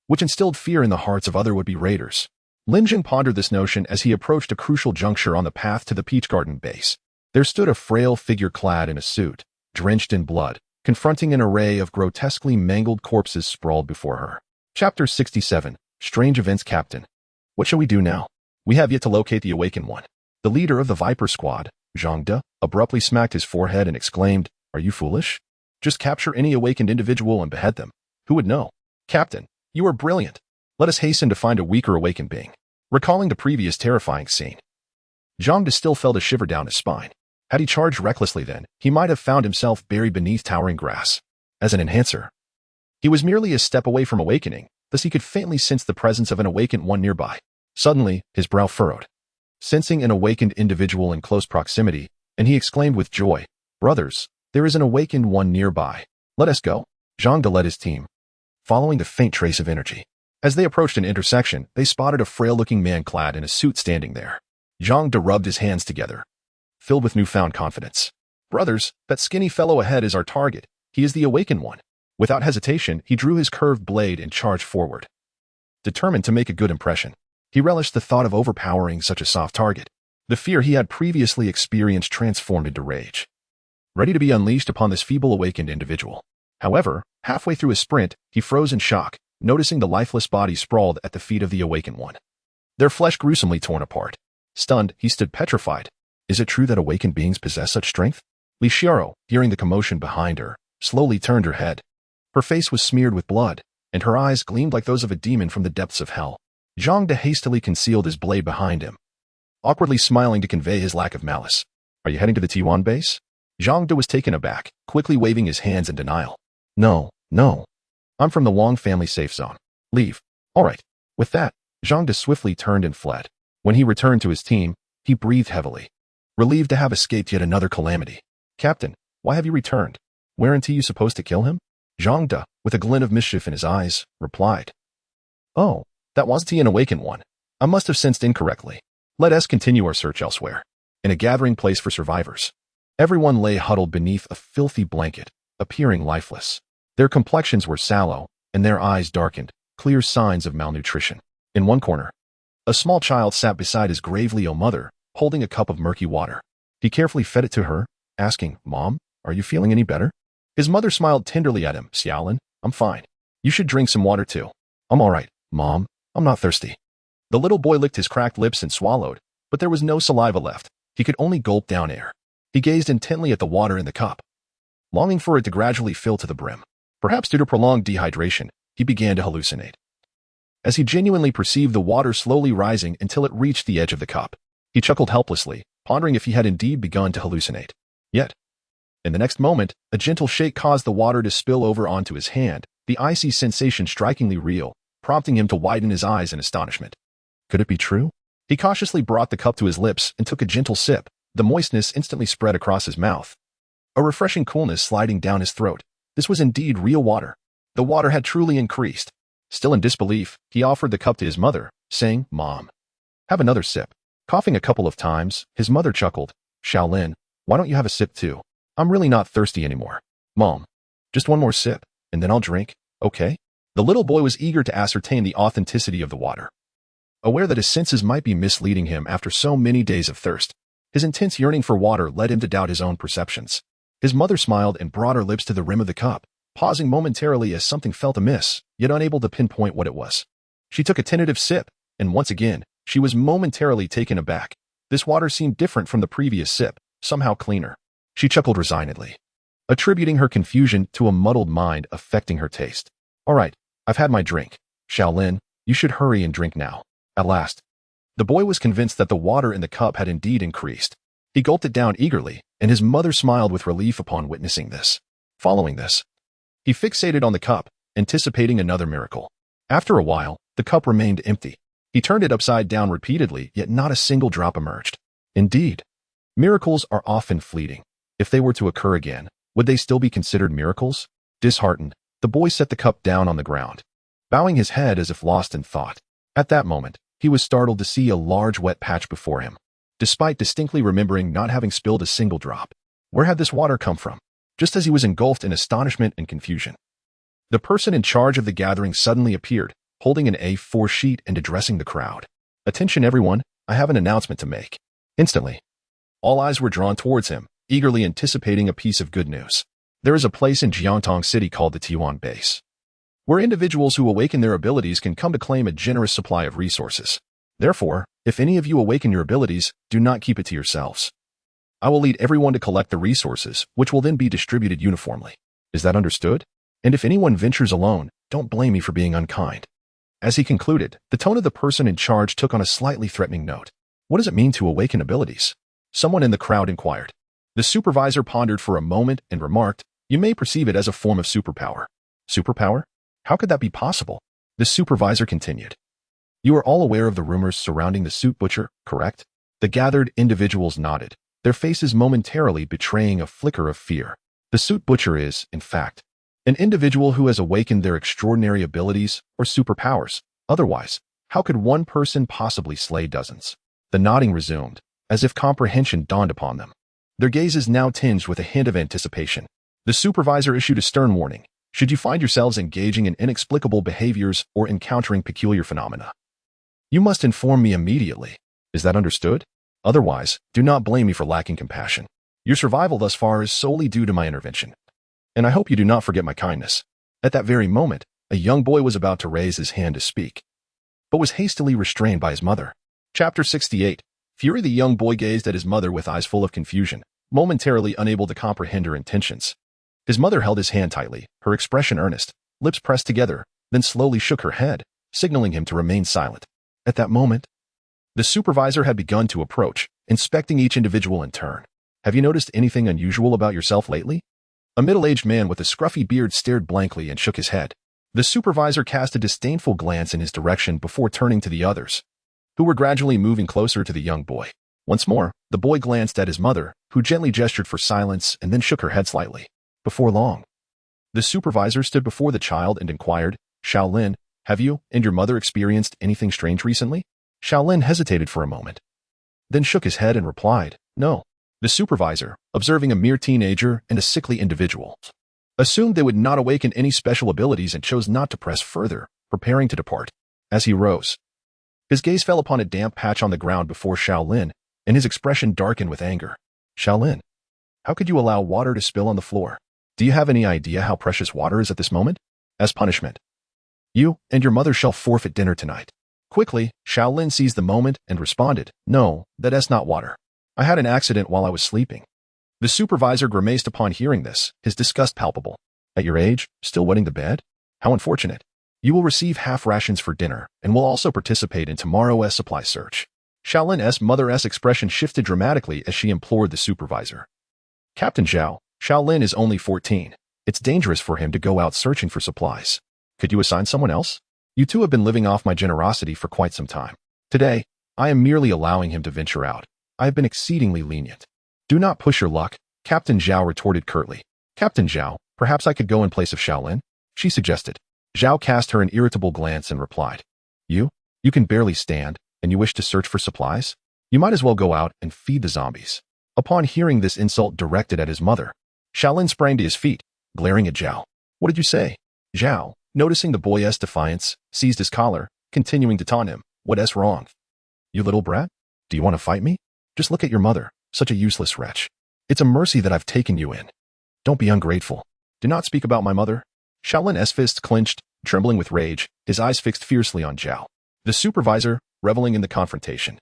which instilled fear in the hearts of other would-be raiders, Lin Zheng pondered this notion as he approached a crucial juncture on the path to the peach garden base. There stood a frail figure clad in a suit, drenched in blood, confronting an array of grotesquely mangled corpses sprawled before her. Chapter 67, Strange Events Captain. What shall we do now? We have yet to locate the Awakened One. The leader of the Viper Squad, Zhang De, abruptly smacked his forehead and exclaimed, "Are you foolish? Just capture any awakened individual and behead them. Who would know? Captain, you are brilliant. Let us hasten to find a weaker awakened being." Recalling the previous terrifying scene, Zhang De still felt a shiver down his spine. Had he charged recklessly then, he might have found himself buried beneath towering grass. As an enhancer, he was merely a step away from awakening, thus he could faintly sense the presence of an awakened one nearby. Suddenly, his brow furrowed, sensing an awakened individual in close proximity, and he exclaimed with joy, "Brothers, there is an awakened one nearby. Let us go." Zhang De led his team, following the faint trace of energy. As they approached an intersection, they spotted a frail-looking man clad in a suit standing there. Zhang De rubbed his hands together, filled with newfound confidence. "Brothers, that skinny fellow ahead is our target. He is the awakened one." Without hesitation, he drew his curved blade and charged forward. Determined to make a good impression, he relished the thought of overpowering such a soft target. The fear he had previously experienced transformed into rage, ready to be unleashed upon this feeble awakened individual. However, halfway through his sprint, he froze in shock, noticing the lifeless body sprawled at the feet of the awakened one, their flesh gruesomely torn apart. Stunned, he stood petrified. Is it true that awakened beings possess such strength? Li Xiao, hearing the commotion behind her, slowly turned her head. Her face was smeared with blood, and her eyes gleamed like those of a demon from the depths of hell. Zhang De hastily concealed his blade behind him, awkwardly smiling to convey his lack of malice. "Are you heading to the T1 base?" Zhang De was taken aback, quickly waving his hands in denial. No. I'm from the Wang family safe zone. Leave." "All right." With that, Zhang De swiftly turned and fled. When he returned to his team, he breathed heavily, relieved to have escaped yet another calamity. "Captain, why have you returned? Weren't you supposed to kill him?" Zhang De, with a glint of mischief in his eyes, replied. "Oh, that wasn't an awakened one. I must have sensed incorrectly. Let us continue our search elsewhere." In a gathering place for survivors, everyone lay huddled beneath a filthy blanket, appearing lifeless. Their complexions were sallow, and their eyes darkened, clear signs of malnutrition. In one corner, a small child sat beside his gravely ill mother, holding a cup of murky water. He carefully fed it to her, asking, "Mom, are you feeling any better?" His mother smiled tenderly at him. "Xiaolin, I'm fine. You should drink some water too." "I'm all right, Mom. I'm not thirsty." The little boy licked his cracked lips and swallowed, but there was no saliva left. He could only gulp down air. He gazed intently at the water in the cup, longing for it to gradually fill to the brim. Perhaps due to prolonged dehydration, he began to hallucinate. As he genuinely perceived the water slowly rising until it reached the edge of the cup, he chuckled helplessly, pondering if he had indeed begun to hallucinate. Yet, in the next moment, a gentle shake caused the water to spill over onto his hand, the icy sensation strikingly real, prompting him to widen his eyes in astonishment. Could it be true? He cautiously brought the cup to his lips and took a gentle sip. The moistness instantly spread across his mouth, a refreshing coolness sliding down his throat. This was indeed real water. The water had truly increased. Still in disbelief, he offered the cup to his mother, saying, "Mom, have another sip." Coughing a couple of times, his mother chuckled. "Xiaolin, why don't you have a sip too? I'm really not thirsty anymore." "Mom, just one more sip, and then I'll drink, okay?" The little boy was eager to ascertain the authenticity of the water, aware that his senses might be misleading him after so many days of thirst. His intense yearning for water led him to doubt his own perceptions. His mother smiled and brought her lips to the rim of the cup, pausing momentarily as something felt amiss, yet unable to pinpoint what it was. She took a tentative sip, and once again, she was momentarily taken aback. This water seemed different from the previous sip, somehow cleaner. She chuckled resignedly, attributing her confusion to a muddled mind affecting her taste. "All right, I've had my drink. Xiaolin, you should hurry and drink now." At last, the boy was convinced that the water in the cup had indeed increased. He gulped it down eagerly, and his mother smiled with relief upon witnessing this. Following this, he fixated on the cup, anticipating another miracle. After a while, the cup remained empty. He turned it upside down repeatedly, yet not a single drop emerged. Indeed, miracles are often fleeting. If they were to occur again, would they still be considered miracles? Disheartened, the boy set the cup down on the ground, bowing his head as if lost in thought. At that moment, he was startled to see a large wet patch before him, despite distinctly remembering not having spilled a single drop. Where had this water come from? Just as he was engulfed in astonishment and confusion, the person in charge of the gathering suddenly appeared, holding an A4 sheet and addressing the crowd. Attention everyone, I have an announcement to make. Instantly, all eyes were drawn towards him, eagerly anticipating a piece of good news. There is a place in Jiangtong City called the T1 Base, where individuals who awaken their abilities can come to claim a generous supply of resources. Therefore, if any of you awaken your abilities, do not keep it to yourselves. I will lead everyone to collect the resources, which will then be distributed uniformly. Is that understood? And if anyone ventures alone, don't blame me for being unkind. As he concluded, the tone of the person in charge took on a slightly threatening note. What does it mean to awaken abilities? Someone in the crowd inquired. The supervisor pondered for a moment and remarked, you may perceive it as a form of superpower. Superpower? How could that be possible? The supervisor continued. You are all aware of the rumors surrounding the suit butcher, correct? The gathered individuals nodded, their faces momentarily betraying a flicker of fear. The suit butcher is, in fact, an individual who has awakened their extraordinary abilities or superpowers. Otherwise, how could one person possibly slay dozens? The nodding resumed, as if comprehension dawned upon them. Their gazes now tinged with a hint of anticipation. The supervisor issued a stern warning. Should you find yourselves engaging in inexplicable behaviors or encountering peculiar phenomena, you must inform me immediately. Is that understood? Otherwise, do not blame me for lacking compassion. Your survival thus far is solely due to my intervention. And I hope you do not forget my kindness. At that very moment, a young boy was about to raise his hand to speak, but was hastily restrained by his mother. Chapter 68. Fury. The young boy gazed at his mother with eyes full of confusion, momentarily unable to comprehend her intentions. His mother held his hand tightly, her expression earnest, lips pressed together, then slowly shook her head, signaling him to remain silent. At that moment, the supervisor had begun to approach, inspecting each individual in turn. Have you noticed anything unusual about yourself lately? A middle-aged man with a scruffy beard stared blankly and shook his head. The supervisor cast a disdainful glance in his direction before turning to the others, who were gradually moving closer to the young boy. Once more, the boy glanced at his mother, who gently gestured for silence and then shook her head slightly. Before long, the supervisor stood before the child and inquired, Shaolin, have you and your mother experienced anything strange recently? Shaolin hesitated for a moment, then shook his head and replied, no. The supervisor, observing a mere teenager and a sickly individual, assumed they would not awaken any special abilities and chose not to press further, preparing to depart. As he rose, his gaze fell upon a damp patch on the ground before Shaolin, and his expression darkened with anger. Shaolin, how could you allow water to spill on the floor? Do you have any idea how precious water is at this moment? As punishment, you and your mother shall forfeit dinner tonight. Quickly, Shaolin seized the moment and responded, no, that's not water. I had an accident while I was sleeping. The supervisor grimaced upon hearing this, his disgust palpable. At your age, still wetting the bed? How unfortunate. You will receive half rations for dinner and will also participate in tomorrow's supply search. Shaolin's mother's expression shifted dramatically as she implored the supervisor. Captain Zhao, Shaolin is only 14. It's dangerous for him to go out searching for supplies. Could you assign someone else? You two have been living off my generosity for quite some time. Today, I am merely allowing him to venture out. I have been exceedingly lenient. Do not push your luck, Captain Zhao retorted curtly. Captain Zhao, perhaps I could go in place of Shaolin? She suggested. Zhao cast her an irritable glance and replied. You can barely stand, and you wish to search for supplies? You might as well go out and feed the zombies. Upon hearing this insult directed at his mother, Shaolin sprang to his feet, glaring at Zhao. What did you say? Zhao, noticing the boy's defiance, seized his collar, continuing to taunt him. What's wrong? You little brat? Do you want to fight me? Just look at your mother, such a useless wretch. It's a mercy that I've taken you in. Don't be ungrateful. Do not speak about my mother. Shaolin's fists clenched, trembling with rage, his eyes fixed fiercely on Zhao. The supervisor, reveling in the confrontation,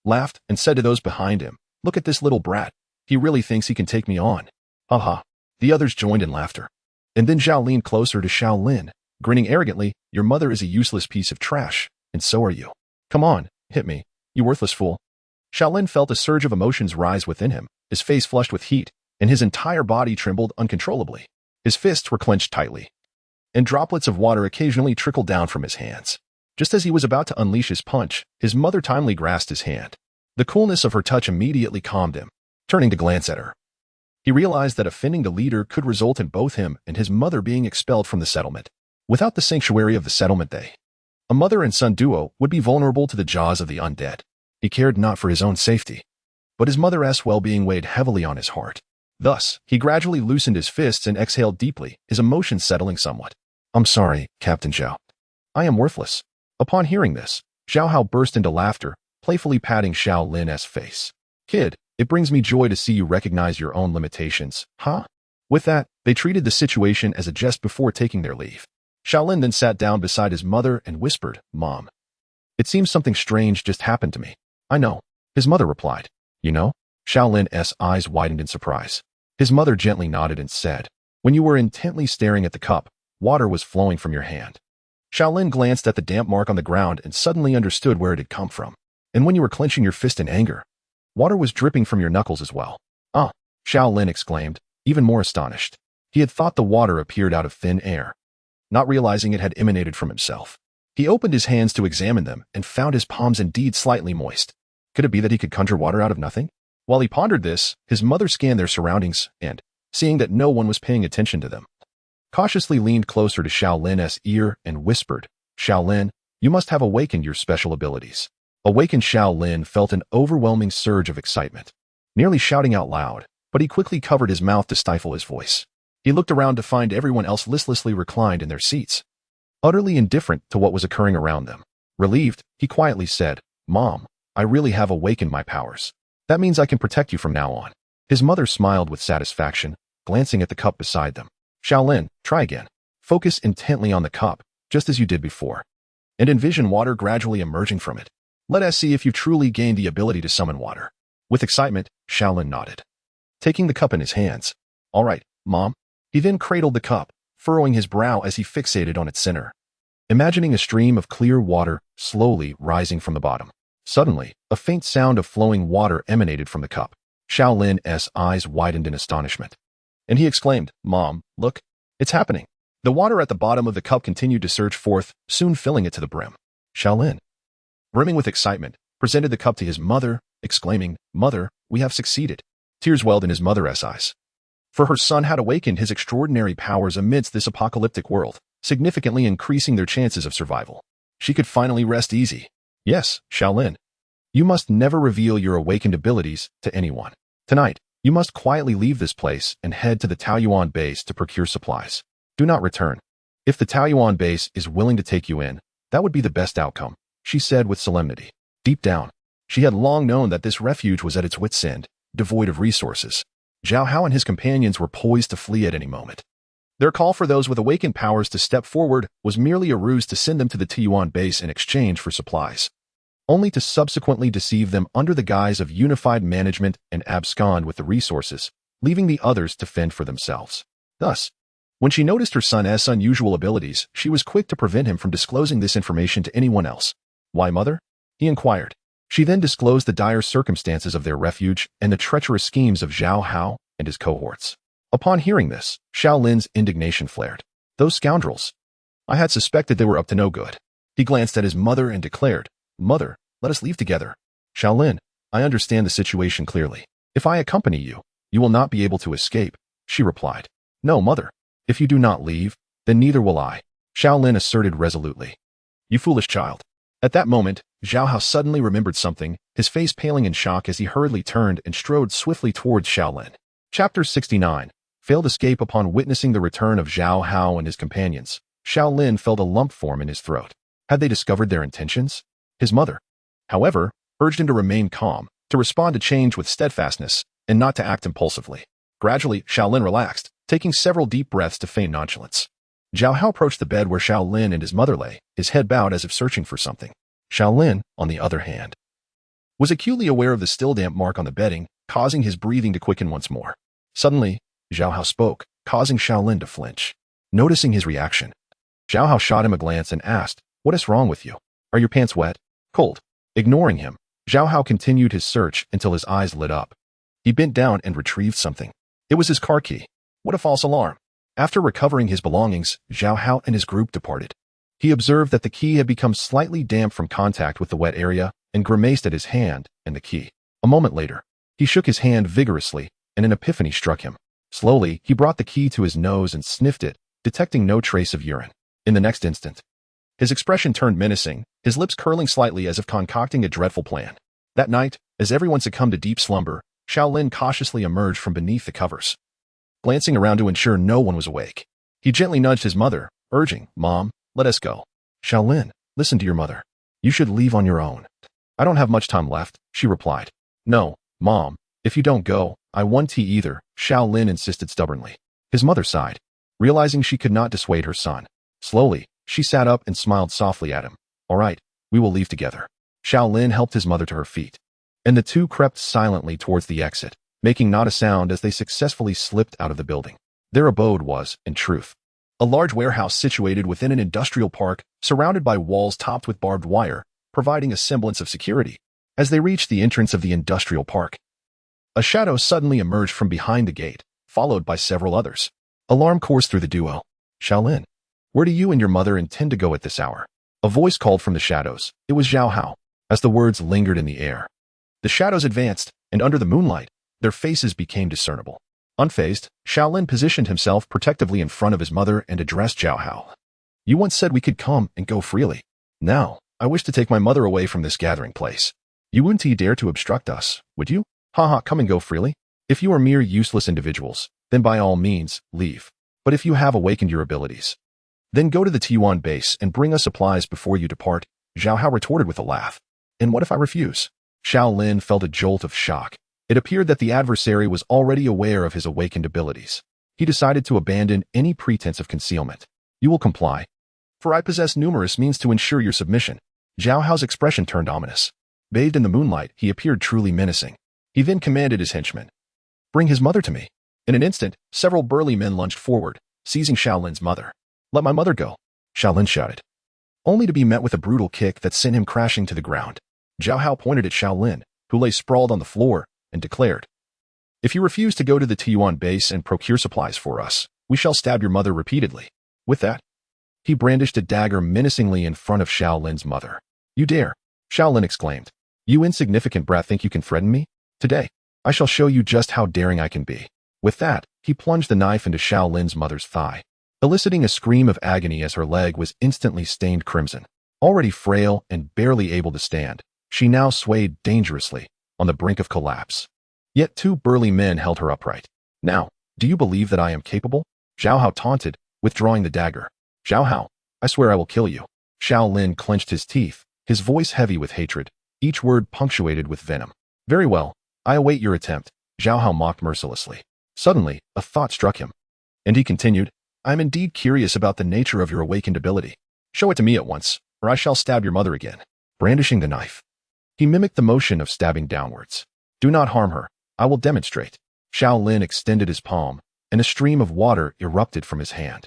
laughed and said to those behind him, look at this little brat. He really thinks he can take me on. Ha. The others joined in laughter. And then Zhao leaned closer to Shaolin, grinning arrogantly, your mother is a useless piece of trash, and so are you. Come on, hit me, you worthless fool. Shaolin felt a surge of emotions rise within him, his face flushed with heat, and his entire body trembled uncontrollably. His fists were clenched tightly, and droplets of water occasionally trickled down from his hands. Just as he was about to unleash his punch, his mother timely grasped his hand. The coolness of her touch immediately calmed him. Turning to glance at her, he realized that offending the leader could result in both him and his mother being expelled from the settlement. Without the sanctuary of the settlement, a mother and son duo would be vulnerable to the jaws of the undead. He cared not for his own safety, but his mother's well-being weighed heavily on his heart. Thus, he gradually loosened his fists and exhaled deeply, his emotions settling somewhat. I'm sorry, Captain Zhao. I am worthless. Upon hearing this, Zhao Hao burst into laughter, playfully patting Xiao Lin's face. Kid, it brings me joy to see you recognize your own limitations, huh? With that, they treated the situation as a jest before taking their leave. Xiaolin then sat down beside his mother and whispered, Mom. It seems something strange just happened to me. I know. His mother replied. You know? Xiaolin's eyes widened in surprise. His mother gently nodded and said, When you were intently staring at the cup, water was flowing from your hand. Xiaolin glanced at the damp mark on the ground and suddenly understood where it had come from. And when you were clenching your fist in anger, water was dripping from your knuckles as well. Ah, Xiaolin exclaimed, even more astonished. He had thought the water appeared out of thin air, not realizing it had emanated from himself. He opened his hands to examine them and found his palms indeed slightly moist. Could it be that he could conjure water out of nothing? While he pondered this, his mother scanned their surroundings and, seeing that no one was paying attention to them, cautiously leaned closer to Xiaolin's ear and whispered, Xiaolin, you must have awakened your special abilities. Awakened Xiaolin felt an overwhelming surge of excitement, nearly shouting out loud, but he quickly covered his mouth to stifle his voice. He looked around to find everyone else listlessly reclined in their seats, utterly indifferent to what was occurring around them. Relieved, he quietly said, Mom, I really have awakened my powers. That means I can protect you from now on. His mother smiled with satisfaction, glancing at the cup beside them. Xiaolin, try again. Focus intently on the cup, just as you did before, and envision water gradually emerging from it. Let us see if you truly gained the ability to summon water. With excitement, Xiaolin nodded, taking the cup in his hands. All right, Mom. He then cradled the cup, furrowing his brow as he fixated on its center, imagining a stream of clear water slowly rising from the bottom. Suddenly, a faint sound of flowing water emanated from the cup. Xiaolin's eyes widened in astonishment, and he exclaimed, Mom, look, it's happening. The water at the bottom of the cup continued to surge forth, soon filling it to the brim. Xiaolin, brimming with excitement, presented the cup to his mother, exclaiming, Mother, we have succeeded. Tears welled in his mother's eyes, for her son had awakened his extraordinary powers amidst this apocalyptic world, significantly increasing their chances of survival. She could finally rest easy. Yes, Xiaolin, you must never reveal your awakened abilities to anyone. Tonight, you must quietly leave this place and head to the Taoyuan base to procure supplies. Do not return. If the Taoyuan base is willing to take you in, that would be the best outcome, she said with solemnity. Deep down, she had long known that this refuge was at its wit's end, devoid of resources. Zhao Hao and his companions were poised to flee at any moment. Their call for those with awakened powers to step forward was merely a ruse to send them to the Taoyuan base in exchange for supplies, only to subsequently deceive them under the guise of unified management and abscond with the resources, leaving the others to fend for themselves. Thus, when she noticed her son's unusual abilities, she was quick to prevent him from disclosing this information to anyone else. Why, Mother? He inquired. She then disclosed the dire circumstances of their refuge and the treacherous schemes of Zhao Hao and his cohorts. Upon hearing this, Xiaolin's indignation flared. Those scoundrels! I had suspected they were up to no good. He glanced at his mother and declared, Mother, let us leave together. Xiaolin, I understand the situation clearly. If I accompany you, you will not be able to escape, she replied. No, Mother. If you do not leave, then neither will I, Xiaolin asserted resolutely. You foolish child. At that moment, Zhao Hao suddenly remembered something, his face paling in shock as he hurriedly turned and strode swiftly towards Xiaolin. Chapter 69. Failed escape. Upon witnessing the return of Zhao Hao and his companions, Xiaolin felt a lump form in his throat. Had they discovered their intentions? His mother, however, urged him to remain calm, to respond to change with steadfastness, and not to act impulsively. Gradually, Xiaolin relaxed, taking several deep breaths to feign nonchalance. Zhao Hao approached the bed where Xiaolin and his mother lay, his head bowed as if searching for something. Xiaolin, on the other hand, was acutely aware of the still damp mark on the bedding, causing his breathing to quicken once more. Suddenly, Zhao Hao spoke, causing Xiaolin to flinch. Noticing his reaction, Zhao Hao shot him a glance and asked, What is wrong with you? Are your pants wet? Cold? Ignoring him, Zhao Hao continued his search until his eyes lit up. He bent down and retrieved something. It was his car key. What a false alarm. After recovering his belongings, Zhao Hao and his group departed. He observed that the key had become slightly damp from contact with the wet area and grimaced at his hand and the key. A moment later, he shook his hand vigorously and an epiphany struck him. Slowly, he brought the key to his nose and sniffed it, detecting no trace of urine. In the next instant, his expression turned menacing, his lips curling slightly as if concocting a dreadful plan. That night, as everyone succumbed to deep slumber, Xiaolin cautiously emerged from beneath the covers. Glancing around to ensure no one was awake, he gently nudged his mother, urging, Mom, let us go. Xiaolin, listen to your mother. You should leave on your own. I don't have much time left, she replied. No, Mom, if you don't go, I won't tea either, Xiao Lin insisted stubbornly. His mother sighed, realizing she could not dissuade her son. Slowly, she sat up and smiled softly at him. All right, we will leave together. Xiao Lin helped his mother to her feet, and the two crept silently towards the exit, making not a sound as they successfully slipped out of the building. Their abode was, in truth, a large warehouse situated within an industrial park, surrounded by walls topped with barbed wire, providing a semblance of security. As they reached the entrance of the industrial park, a shadow suddenly emerged from behind the gate, followed by several others. Alarm coursed through the duo. Xiao Lin, where do you and your mother intend to go at this hour? A voice called from the shadows. It was Zhao Hao. As the words lingered in the air, the shadows advanced, and under the moonlight, their faces became discernible. Unfazed, Xiao Lin positioned himself protectively in front of his mother and addressed Zhao Hao. You once said we could come and go freely. Now, I wish to take my mother away from this gathering place. You wouldn't dare to obstruct us, would you? Haha, come and go freely? If you are mere useless individuals, then by all means, leave. But if you have awakened your abilities, then go to the T1 base and bring us supplies before you depart, Zhao Hao retorted with a laugh. And what if I refuse? Xiao Lin felt a jolt of shock. It appeared that the adversary was already aware of his awakened abilities. He decided to abandon any pretense of concealment. You will comply, for I possess numerous means to ensure your submission. Zhao Hao's expression turned ominous. Bathed in the moonlight, he appeared truly menacing. He then commanded his henchmen, bring his mother to me. In an instant, several burly men lunged forward, seizing Xiao Lin's mother. Let my mother go, Xiao Lin shouted, only to be met with a brutal kick that sent him crashing to the ground. Zhao Hao pointed at Xiao Lin, who lay sprawled on the floor, and declared, if you refuse to go to the T1 base and procure supplies for us, we shall stab your mother repeatedly. With that, he brandished a dagger menacingly in front of Xiao Lin's mother. You dare, Xiao Lin exclaimed. You insignificant brat think you can threaten me? Today, I shall show you just how daring I can be. With that, he plunged the knife into Xiao Lin's mother's thigh, eliciting a scream of agony as her leg was instantly stained crimson. Already frail and barely able to stand, she now swayed dangerously, on the brink of collapse. Yet two burly men held her upright. Now, do you believe that I am capable? Zhao Hao taunted, withdrawing the dagger. Zhao Hao, I swear I will kill you. Xiao Lin clenched his teeth, his voice heavy with hatred, each word punctuated with venom. Very well, I await your attempt, Zhao Hao mocked mercilessly. Suddenly, a thought struck him, and he continued, I am indeed curious about the nature of your awakened ability. Show it to me at once, or I shall stab your mother again. Brandishing the knife, he mimicked the motion of stabbing downwards. Do not harm her, I will demonstrate. Xiao Lin extended his palm, and a stream of water erupted from his hand.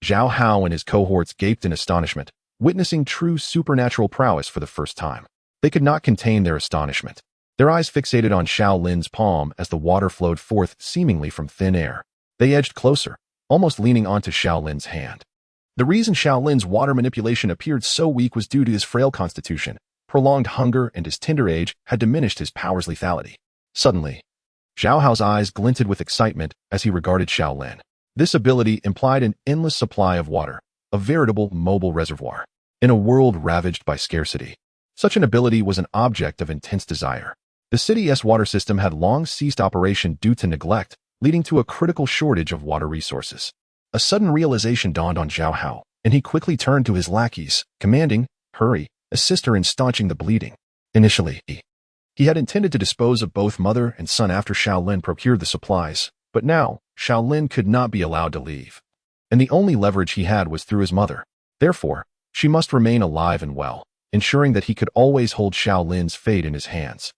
Zhao Hao and his cohorts gaped in astonishment, witnessing true supernatural prowess for the first time. They could not contain their astonishment. Their eyes fixated on Xiao Lin's palm as the water flowed forth seemingly from thin air. They edged closer, almost leaning onto Xiao Lin's hand. The reason Xiao Lin's water manipulation appeared so weak was due to his frail constitution. Prolonged hunger and his tender age had diminished his power's lethality. Suddenly, Zhao Hao's eyes glinted with excitement as he regarded Xiao Lin. This ability implied an endless supply of water, a veritable mobile reservoir. In a world ravaged by scarcity, such an ability was an object of intense desire. The city's water system had long ceased operation due to neglect, leading to a critical shortage of water resources. A sudden realization dawned on Zhao Hao, and he quickly turned to his lackeys, commanding, hurry, assist her in staunching the bleeding. Initially, he had intended to dispose of both mother and son after Xiao Lin procured the supplies, but now, Xiao Lin could not be allowed to leave. And the only leverage he had was through his mother. Therefore, she must remain alive and well, ensuring that he could always hold Xiao Lin's fate in his hands,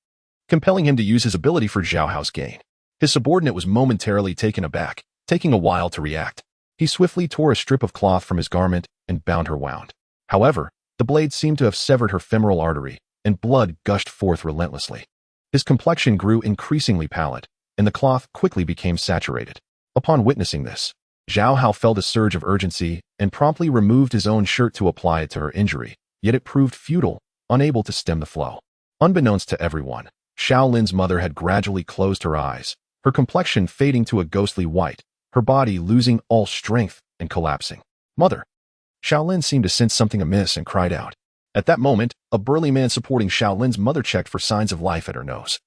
compelling him to use his ability for Zhao Hao's gain. His subordinate was momentarily taken aback, taking a while to react. He swiftly tore a strip of cloth from his garment and bound her wound. However, the blade seemed to have severed her femoral artery, and blood gushed forth relentlessly. His complexion grew increasingly pallid, and the cloth quickly became saturated. Upon witnessing this, Zhao Hao felt a surge of urgency and promptly removed his own shirt to apply it to her injury, yet it proved futile, unable to stem the flow. Unbeknownst to everyone, Xiao Lin's mother had gradually closed her eyes, her complexion fading to a ghostly white, her body losing all strength and collapsing. Mother! Xiao Lin seemed to sense something amiss and cried out. At that moment, a burly man supporting Xiao Lin's mother checked for signs of life at her nose,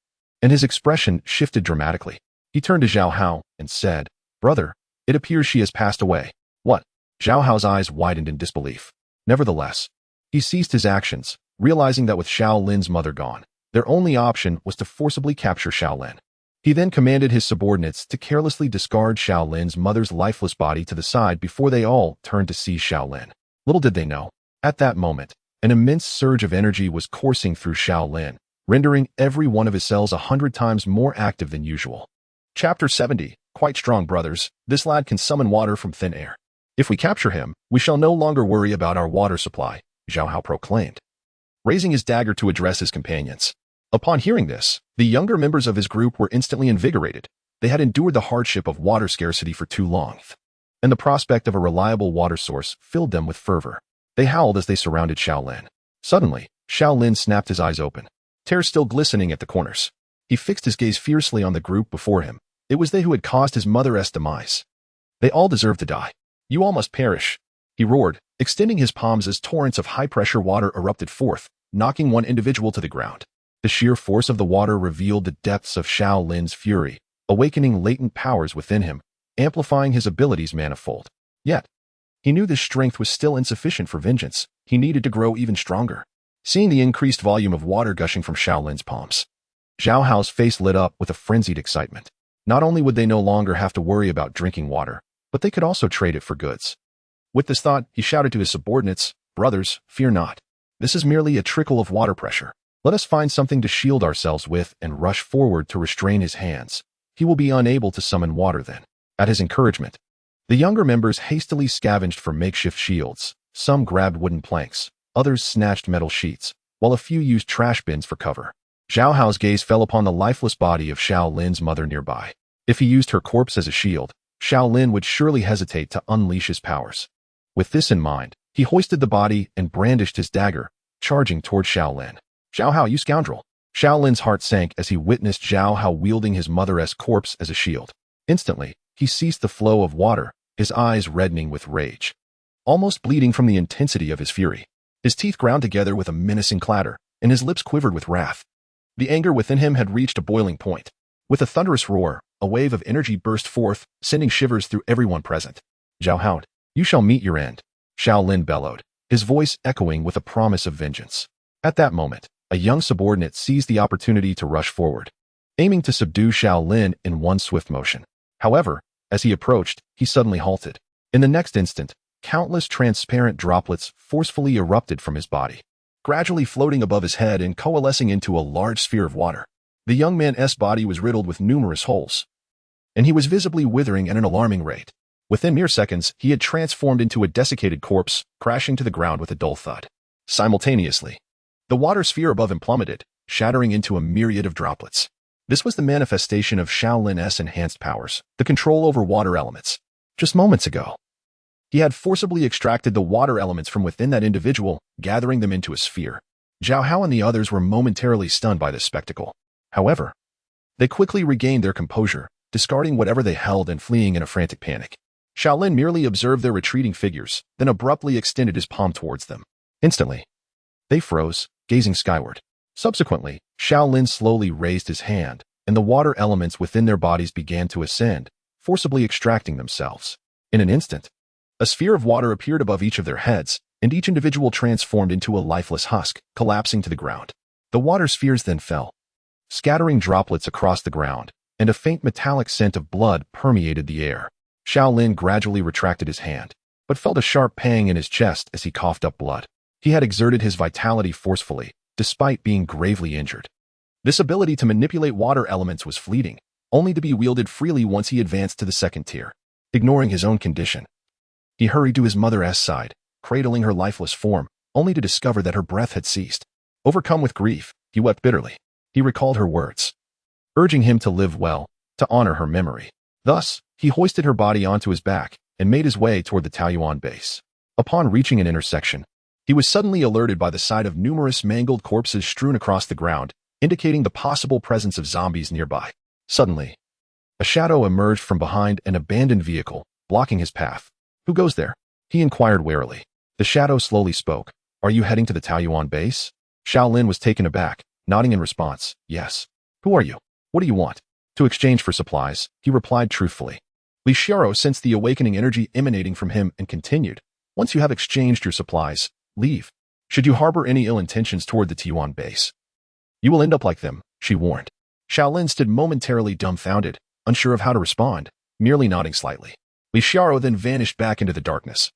and his expression shifted dramatically. He turned to Zhao Hao and said, Brother, it appears she has passed away. What? Zhao Hao's eyes widened in disbelief. Nevertheless, he ceased his actions, realizing that with Xiao Lin's mother gone, their only option was to forcibly capture Xiao Lin. He then commanded his subordinates to carelessly discard Xiao Lin's mother's lifeless body to the side before they all turned to seize Xiao Lin. Little did they know, at that moment, an immense surge of energy was coursing through Xiao Lin, rendering every one of his cells 100 times more active than usual. Chapter 70. Quite strong, brothers. This lad can summon water from thin air. If we capture him, we shall no longer worry about our water supply, Zhao Hao proclaimed, raising his dagger to address his companions. Upon hearing this, the younger members of his group were instantly invigorated. They had endured the hardship of water scarcity for too long, and the prospect of a reliable water source filled them with fervor. They howled as they surrounded Xiao Lin. Suddenly, Xiao Lin snapped his eyes open, tears still glistening at the corners. He fixed his gaze fiercely on the group before him. It was they who had caused his mother's demise. They all deserve to die. You all must perish, he roared, extending his palms as torrents of high-pressure water erupted forth, knocking one individual to the ground. The sheer force of the water revealed the depths of Xiao Lin's fury, awakening latent powers within him, amplifying his abilities manifold. Yet, he knew this strength was still insufficient for vengeance. He needed to grow even stronger. Seeing the increased volume of water gushing from Xiao Lin's palms, Zhao Hao's face lit up with a frenzied excitement. Not only would they no longer have to worry about drinking water, but they could also trade it for goods. With this thought, he shouted to his subordinates, "Brothers, fear not. This is merely a trickle of water pressure. Let us find something to shield ourselves with and rush forward to restrain his hands. He will be unable to summon water then." At his encouragement, the younger members hastily scavenged for makeshift shields. Some grabbed wooden planks, others snatched metal sheets, while a few used trash bins for cover. Zhao Hao's gaze fell upon the lifeless body of Xiao Lin's mother nearby. If he used her corpse as a shield, Xiao Lin would surely hesitate to unleash his powers. With this in mind, he hoisted the body and brandished his dagger, charging toward Xiao Lin. "Zhao Hao, you scoundrel!" Xiao Lin's heart sank as he witnessed Zhao Hao wielding his mother's corpse as a shield. Instantly, he ceased the flow of water, his eyes reddening with rage, almost bleeding from the intensity of his fury. His teeth ground together with a menacing clatter, and his lips quivered with wrath. The anger within him had reached a boiling point. With a thunderous roar, a wave of energy burst forth, sending shivers through everyone present. "Zhao Hao, you shall meet your end," Xiao Lin bellowed, his voice echoing with a promise of vengeance. At that moment, a young subordinate seized the opportunity to rush forward, aiming to subdue Xiao Lin in one swift motion. However, as he approached, he suddenly halted. In the next instant, countless transparent droplets forcefully erupted from his body, gradually floating above his head and coalescing into a large sphere of water. The young man's body was riddled with numerous holes, and he was visibly withering at an alarming rate. Within mere seconds, he had transformed into a desiccated corpse, crashing to the ground with a dull thud. Simultaneously, the water sphere above him plummeted, shattering into a myriad of droplets. This was the manifestation of Xiao Lin's enhanced powers, the control over water elements. Just moments ago, he had forcibly extracted the water elements from within that individual, gathering them into a sphere. Zhao Hao and the others were momentarily stunned by this spectacle. However, they quickly regained their composure, discarding whatever they held and fleeing in a frantic panic. Xiao Lin merely observed their retreating figures, then abruptly extended his palm towards them. Instantly, they froze, gazing skyward. Subsequently, Xiao Lin slowly raised his hand, and the water elements within their bodies began to ascend, forcibly extracting themselves. In an instant, a sphere of water appeared above each of their heads, and each individual transformed into a lifeless husk, collapsing to the ground. The water spheres then fell, scattering droplets across the ground, and a faint metallic scent of blood permeated the air. Xiao Lin gradually retracted his hand, but felt a sharp pang in his chest as he coughed up blood. He had exerted his vitality forcefully, despite being gravely injured. This ability to manipulate water elements was fleeting, only to be wielded freely once he advanced to the second tier. Ignoring his own condition, he hurried to his mother's side, cradling her lifeless form, only to discover that her breath had ceased. Overcome with grief, he wept bitterly. He recalled her words, urging him to live well, to honor her memory. Thus, he hoisted her body onto his back and made his way toward the Taoyuan base. Upon reaching an intersection, he was suddenly alerted by the sight of numerous mangled corpses strewn across the ground, indicating the possible presence of zombies nearby. Suddenly, a shadow emerged from behind an abandoned vehicle, blocking his path. "Who goes there?" he inquired warily. The shadow slowly spoke. "Are you heading to the Taoyuan base?" Xiao Lin was taken aback, nodding in response. "Yes." "Who are you? What do you want?" "To exchange for supplies," he replied truthfully. Li Xiao sensed the awakening energy emanating from him and continued. "Once you have exchanged your supplies, leave." Should you harbor any ill intentions toward the T1 base, you will end up like them, she warned. Shaolin stood momentarily dumbfounded, unsure of how to respond, merely nodding slightly. Li Xiao then vanished back into the darkness,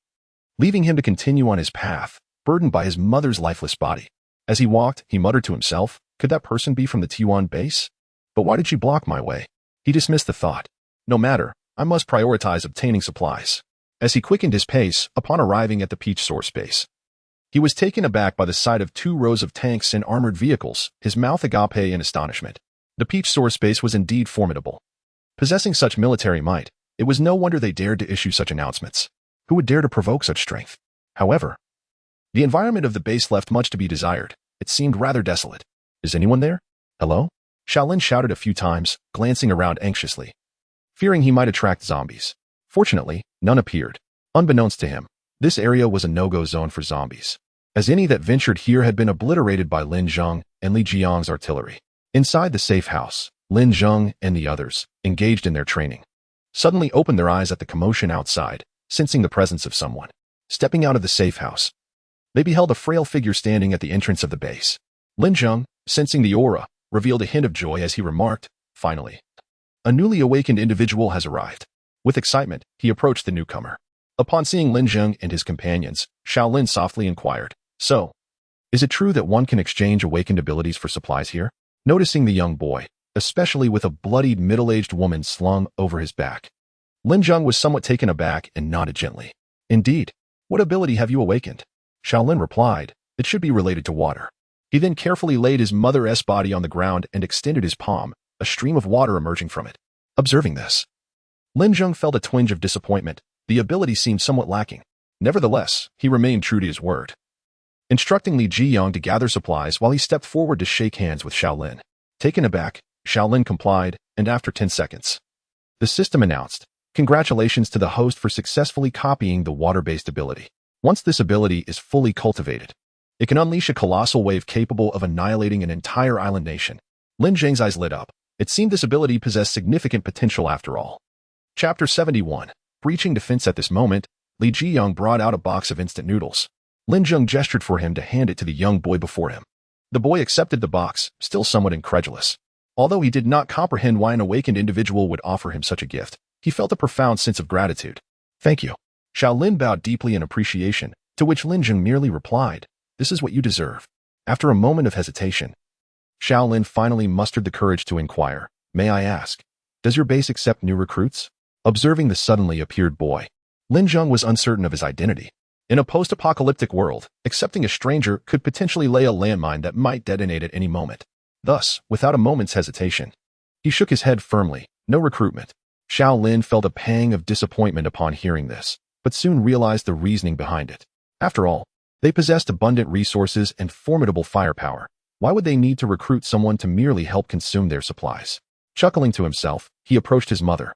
leaving him to continue on his path, burdened by his mother's lifeless body. As he walked, he muttered to himself, could that person be from the T1 base? But why did she block my way? He dismissed the thought. No matter, I must prioritize obtaining supplies. As he quickened his pace, upon arriving at the Peach source base, he was taken aback by the sight of 2 rows of tanks and armored vehicles, his mouth agape in astonishment. The Peach source base was indeed formidable. Possessing such military might, it was no wonder they dared to issue such announcements. Who would dare to provoke such strength? However, the environment of the base left much to be desired. It seemed rather desolate. Is anyone there? Hello? Shaolin shouted a few times, glancing around anxiously, fearing he might attract zombies. Fortunately, none appeared. Unbeknownst to him, this area was a no-go zone for zombies, as any that ventured here had been obliterated by Lin Zheng and Li Jiang's artillery. Inside the safe house, Lin Zheng and the others, engaged in their training, suddenly opened their eyes at the commotion outside, sensing the presence of someone. Stepping out of the safe house, they beheld a frail figure standing at the entrance of the base. Lin Zheng, sensing the aura, revealed a hint of joy as he remarked, finally, a newly awakened individual has arrived. With excitement, he approached the newcomer. Upon seeing Lin Zheng and his companions, Shaolin softly inquired, so, is it true that one can exchange awakened abilities for supplies here? Noticing the young boy, especially with a bloodied middle-aged woman slung over his back, Lin Zheng was somewhat taken aback and nodded gently. Indeed. What ability have you awakened? Shaolin replied, it should be related to water. He then carefully laid his mother's body on the ground and extended his palm, a stream of water emerging from it. Observing this, Lin Zheng felt a twinge of disappointment. The ability seemed somewhat lacking. Nevertheless, he remained true to his word, instructing Li Jiang to gather supplies while he stepped forward to shake hands with Shaolin. Taken aback, Shaolin complied, and after 10 seconds, the system announced, congratulations to the host for successfully copying the water-based ability. Once this ability is fully cultivated, it can unleash a colossal wave capable of annihilating an entire island nation. Lin Zheng's eyes lit up. It seemed this ability possessed significant potential after all. Chapter 71. Breaching defense. At this moment, Li Jiang brought out a box of instant noodles. Lin Zheng gestured for him to hand it to the young boy before him. The boy accepted the box, still somewhat incredulous. Although he did not comprehend why an awakened individual would offer him such a gift, he felt a profound sense of gratitude. Thank you. Shaolin bowed deeply in appreciation, to which Lin Zheng merely replied, this is what you deserve. After a moment of hesitation, Shaolin finally mustered the courage to inquire, may I ask, does your base accept new recruits? Observing the suddenly appeared boy, Lin Zheng was uncertain of his identity. In a post-apocalyptic world, accepting a stranger could potentially lay a landmine that might detonate at any moment. Thus, without a moment's hesitation, he shook his head firmly, no recruitment. Shaolin felt a pang of disappointment upon hearing this, but soon realized the reasoning behind it. After all, they possessed abundant resources and formidable firepower. Why would they need to recruit someone to merely help consume their supplies? Chuckling to himself, he approached his mother,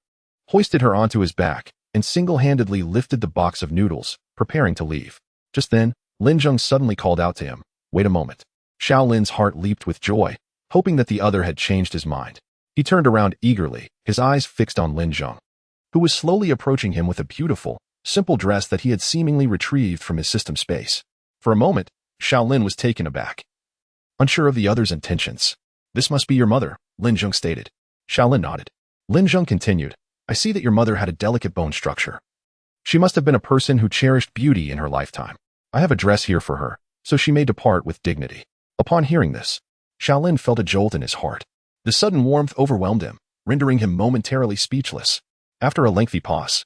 hoisted her onto his back, and single-handedly lifted the box of noodles, preparing to leave. Just then, Lin Zheng suddenly called out to him, wait a moment. Shaolin's heart leaped with joy, hoping that the other had changed his mind. He turned around eagerly, his eyes fixed on Lin Zheng, who was slowly approaching him with a beautiful, simple dress that he had seemingly retrieved from his system space. For a moment, Shaolin was taken aback, unsure of the other's intentions. This must be your mother, Lin Zheng stated. Shaolin nodded. Lin Zheng continued, I see that your mother had a delicate bone structure. She must have been a person who cherished beauty in her lifetime. I have a dress here for her, so she may depart with dignity. Upon hearing this, Shaolin felt a jolt in his heart. The sudden warmth overwhelmed him, rendering him momentarily speechless. After a lengthy pause,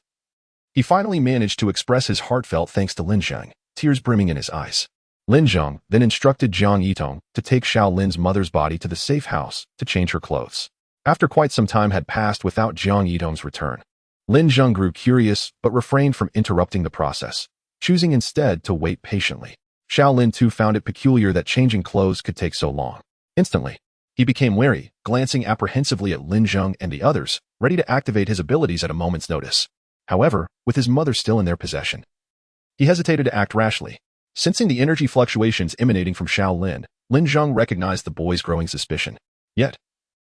he finally managed to express his heartfelt thanks to Lin Zheng, tears brimming in his eyes. Lin Zheng then instructed Jiang Yitong to take Shaolin's mother's body to the safe house to change her clothes. After quite some time had passed without Jiang Yitong's return, Lin Zheng grew curious but refrained from interrupting the process, choosing instead to wait patiently. Shaolin too found it peculiar that changing clothes could take so long. Instantly, he became wary, glancing apprehensively at Lin Zheng and the others, ready to activate his abilities at a moment's notice. However, with his mother still in their possession, he hesitated to act rashly. Sensing the energy fluctuations emanating from Shaolin, Lin Zheng recognized the boy's growing suspicion. Yet,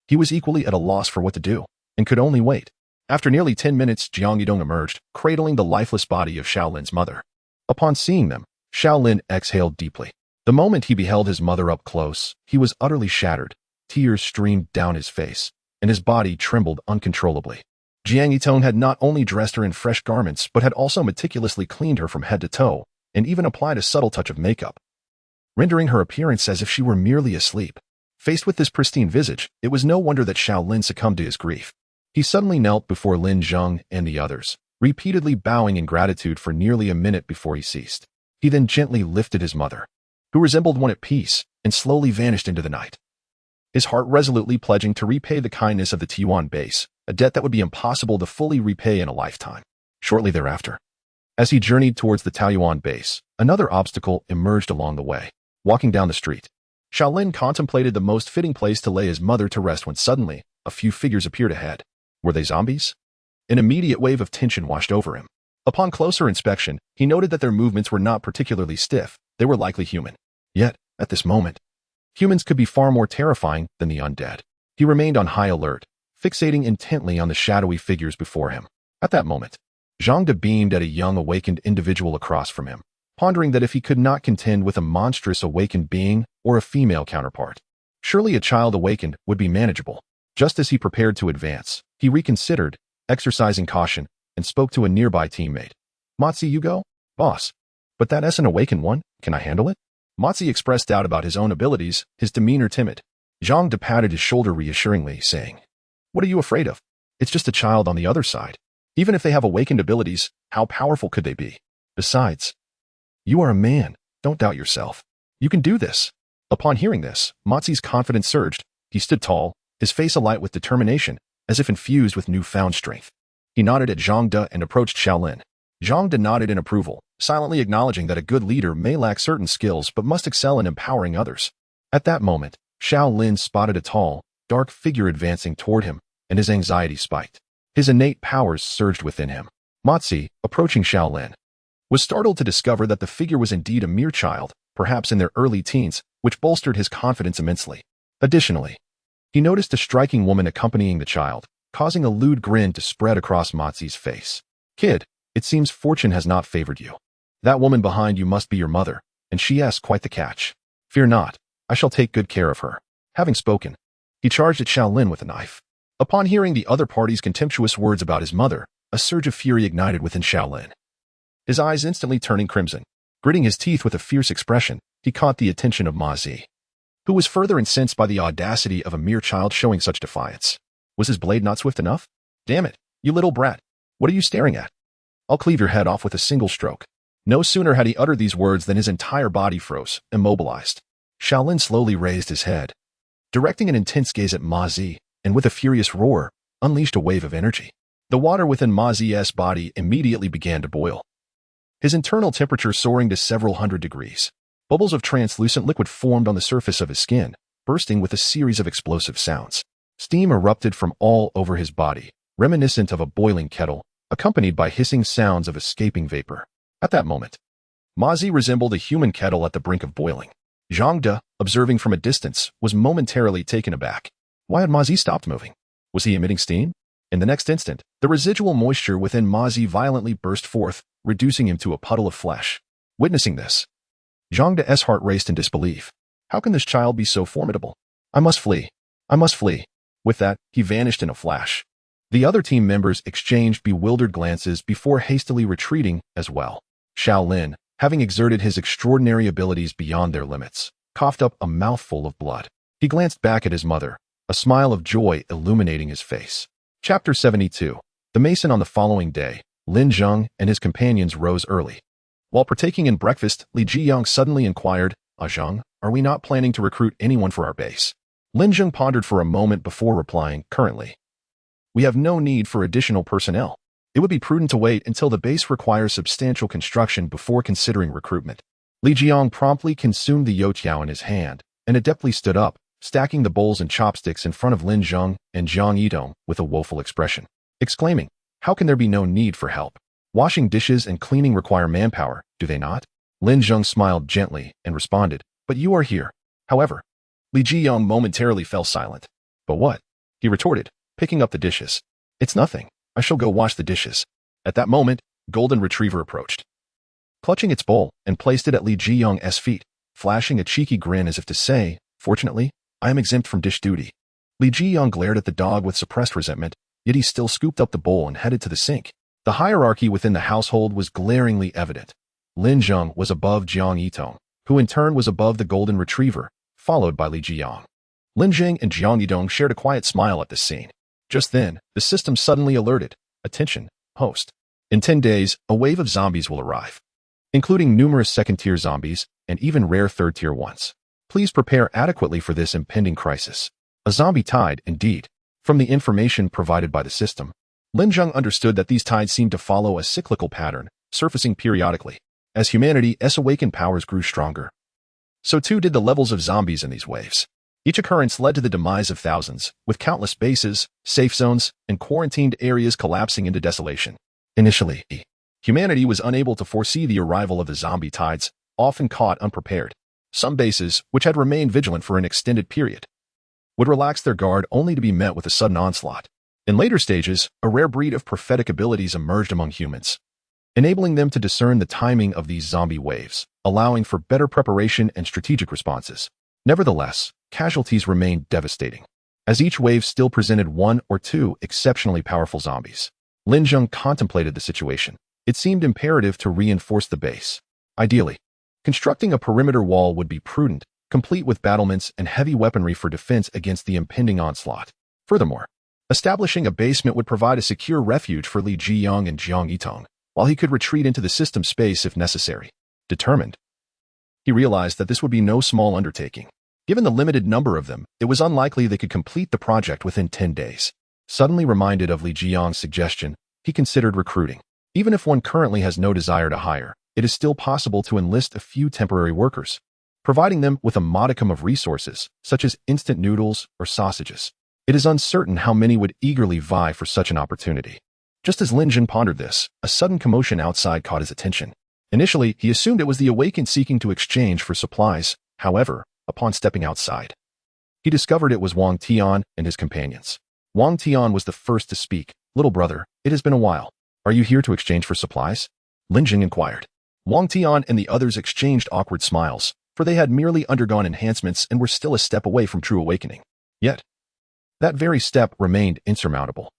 he was equally at a loss for what to do, and could only wait. After nearly 10 minutes, Jiang Yidong emerged, cradling the lifeless body of Shaolin's mother. Upon seeing them, Shaolin exhaled deeply. The moment he beheld his mother up close, he was utterly shattered. Tears streamed down his face, and his body trembled uncontrollably. Jiang Yitong had not only dressed her in fresh garments but had also meticulously cleaned her from head to toe, and even applied a subtle touch of makeup, rendering her appearance as if she were merely asleep. Faced with this pristine visage, it was no wonder that Xiaolin succumbed to his grief. He suddenly knelt before Lin Zheng and the others, repeatedly bowing in gratitude for nearly a minute before he ceased. He then gently lifted his mother, who resembled one at peace, and slowly vanished into the night, his heart resolutely pledging to repay the kindness of the Tiyuan base, a debt that would be impossible to fully repay in a lifetime. Shortly thereafter, as he journeyed towards the Taoyuan base, another obstacle emerged along the way. Walking down the street, Xiaolin contemplated the most fitting place to lay his mother to rest when suddenly, a few figures appeared ahead. Were they zombies? An immediate wave of tension washed over him. Upon closer inspection, he noted that their movements were not particularly stiff. They were likely human. Yet, at this moment, humans could be far more terrifying than the undead. He remained on high alert, fixating intently on the shadowy figures before him. At that moment, Zhang De beamed at a young awakened individual across from him, pondering that if he could not contend with a monstrous awakened being or a female counterpart, surely a child awakened would be manageable. Just as he prepared to advance, he reconsidered, exercising caution, and spoke to a nearby teammate. "Matzi, you go? Boss. But that S an awakened one, can I handle it?" Matzi expressed doubt about his own abilities, his demeanor timid. Zhang De patted his shoulder reassuringly, saying, "What are you afraid of? It's just a child on the other side. Even if they have awakened abilities, how powerful could they be? Besides, you are a man. Don't doubt yourself. You can do this." Upon hearing this, Matzi's confidence surged. He stood tall, his face alight with determination, as if infused with newfound strength. He nodded at Zhang De and approached Xiaolin. Zhang De nodded in approval, silently acknowledging that a good leader may lack certain skills but must excel in empowering others. At that moment, Xiaolin spotted a tall, dark figure advancing toward him, and his anxiety spiked. His innate powers surged within him. Matzi, approaching Xiaolin, was startled to discover that the figure was indeed a mere child, perhaps in their early teens, which bolstered his confidence immensely. Additionally, he noticed a striking woman accompanying the child, causing a lewd grin to spread across Matzi's face. "Kid, it seems fortune has not favored you. That woman behind you must be your mother, and she has quite the catch. Fear not, I shall take good care of her." Having spoken, he charged at Xiaolin with a knife. Upon hearing the other party's contemptuous words about his mother, a surge of fury ignited within Xiaolin. His eyes instantly turning crimson, gritting his teeth with a fierce expression, he caught the attention of Ma Zi, who was further incensed by the audacity of a mere child showing such defiance. Was his blade not swift enough? "Damn it, you little brat. What are you staring at? I'll cleave your head off with a single stroke." No sooner had he uttered these words than his entire body froze, immobilized. Xiaolin slowly raised his head, directing an intense gaze at Ma Zi, and with a furious roar, unleashed a wave of energy. The water within Ma Zi's body immediately began to boil, his internal temperature soaring to several hundred degrees. Bubbles of translucent liquid formed on the surface of his skin, bursting with a series of explosive sounds. Steam erupted from all over his body, reminiscent of a boiling kettle, accompanied by hissing sounds of escaping vapor. At that moment, Ma Zi resembled a human kettle at the brink of boiling. Zhang De, observing from a distance, was momentarily taken aback. Why had Ma Zi stopped moving? Was he emitting steam? In the next instant, the residual moisture within Ma Zi violently burst forth, reducing him to a puddle of flesh. Witnessing this, Zhang De's heart raced in disbelief. How can this child be so formidable? I must flee. I must flee. With that, he vanished in a flash. The other team members exchanged bewildered glances before hastily retreating as well. Xiaolin, having exerted his extraordinary abilities beyond their limits, coughed up a mouthful of blood. He glanced back at his mother, a smile of joy illuminating his face. Chapter 72. The Mason. On the following day, Lin Zheng and his companions rose early. While partaking in breakfast, Li Jiyang suddenly inquired, Zheng, are we not planning to recruit anyone for our base?" Lin Zheng pondered for a moment before replying, "Currently, we have no need for additional personnel. It would be prudent to wait until the base requires substantial construction before considering recruitment." Li Jiyang promptly consumed the youtiao in his hand and adeptly stood up, stacking the bowls and chopsticks in front of Lin Zheng and Jiang Yitong with a woeful expression, exclaiming, "How can there be no need for help? Washing dishes and cleaning require manpower, do they not?" Lin Zheng smiled gently and responded, "But you are here." However, Li Jiyang momentarily fell silent. "But what?" he retorted, picking up the dishes. "It's nothing. I shall go wash the dishes." At that moment, Golden Retriever approached, clutching its bowl, and placed it at Li Jiyang's feet. flashing a cheeky grin as if to say, "Fortunately, I am exempt from dish duty." Li Zheng glared at the dog with suppressed resentment, yet he still scooped up the bowl and headed to the sink. The hierarchy within the household was glaringly evident. Lin Zheng was above Jiang Yitong, who in turn was above the golden retriever, followed by Li Zheng. Lin Zheng and Jiang Yitong shared a quiet smile at this scene. Just then, the system suddenly alerted, "Attention, host. In 10 days, a wave of zombies will arrive, including numerous second-tier zombies and even rare third-tier ones. Please prepare adequately for this impending crisis." A zombie tide, indeed. From the information provided by the system, Lin Zheng understood that these tides seemed to follow a cyclical pattern, surfacing periodically. As humanity's awakened powers grew stronger, so too did the levels of zombies in these waves. Each occurrence led to the demise of thousands, with countless bases, safe zones, and quarantined areas collapsing into desolation. Initially, humanity was unable to foresee the arrival of the zombie tides, often caught unprepared. Some bases, which had remained vigilant for an extended period, would relax their guard only to be met with a sudden onslaught. In later stages, a rare breed of prophetic abilities emerged among humans, enabling them to discern the timing of these zombie waves, allowing for better preparation and strategic responses. Nevertheless, casualties remained devastating, as each wave still presented one or two exceptionally powerful zombies. Lin Zheng contemplated the situation. It seemed imperative to reinforce the base. Ideally, constructing a perimeter wall would be prudent, complete with battlements and heavy weaponry for defense against the impending onslaught. Furthermore, establishing a basement would provide a secure refuge for Li Zheng and Jiang Yitong, while he could retreat into the system space if necessary. Determined, he realized that this would be no small undertaking. Given the limited number of them, it was unlikely they could complete the project within 10 days. Suddenly reminded of Li Zheng's suggestion, he considered recruiting. Even if one currently has no desire to hire, it is still possible to enlist a few temporary workers, providing them with a modicum of resources, such as instant noodles or sausages. It is uncertain how many would eagerly vie for such an opportunity. Just as Lin Zheng pondered this, a sudden commotion outside caught his attention. Initially, he assumed it was the awakened seeking to exchange for supplies. However, upon stepping outside, he discovered it was Wang Tian and his companions. Wang Tian was the first to speak. "Little brother, it has been a while. Are you here to exchange for supplies?" Lin Zheng inquired. Wang Tian and the others exchanged awkward smiles, for they had merely undergone enhancements and were still a step away from true awakening. Yet, that very step remained insurmountable.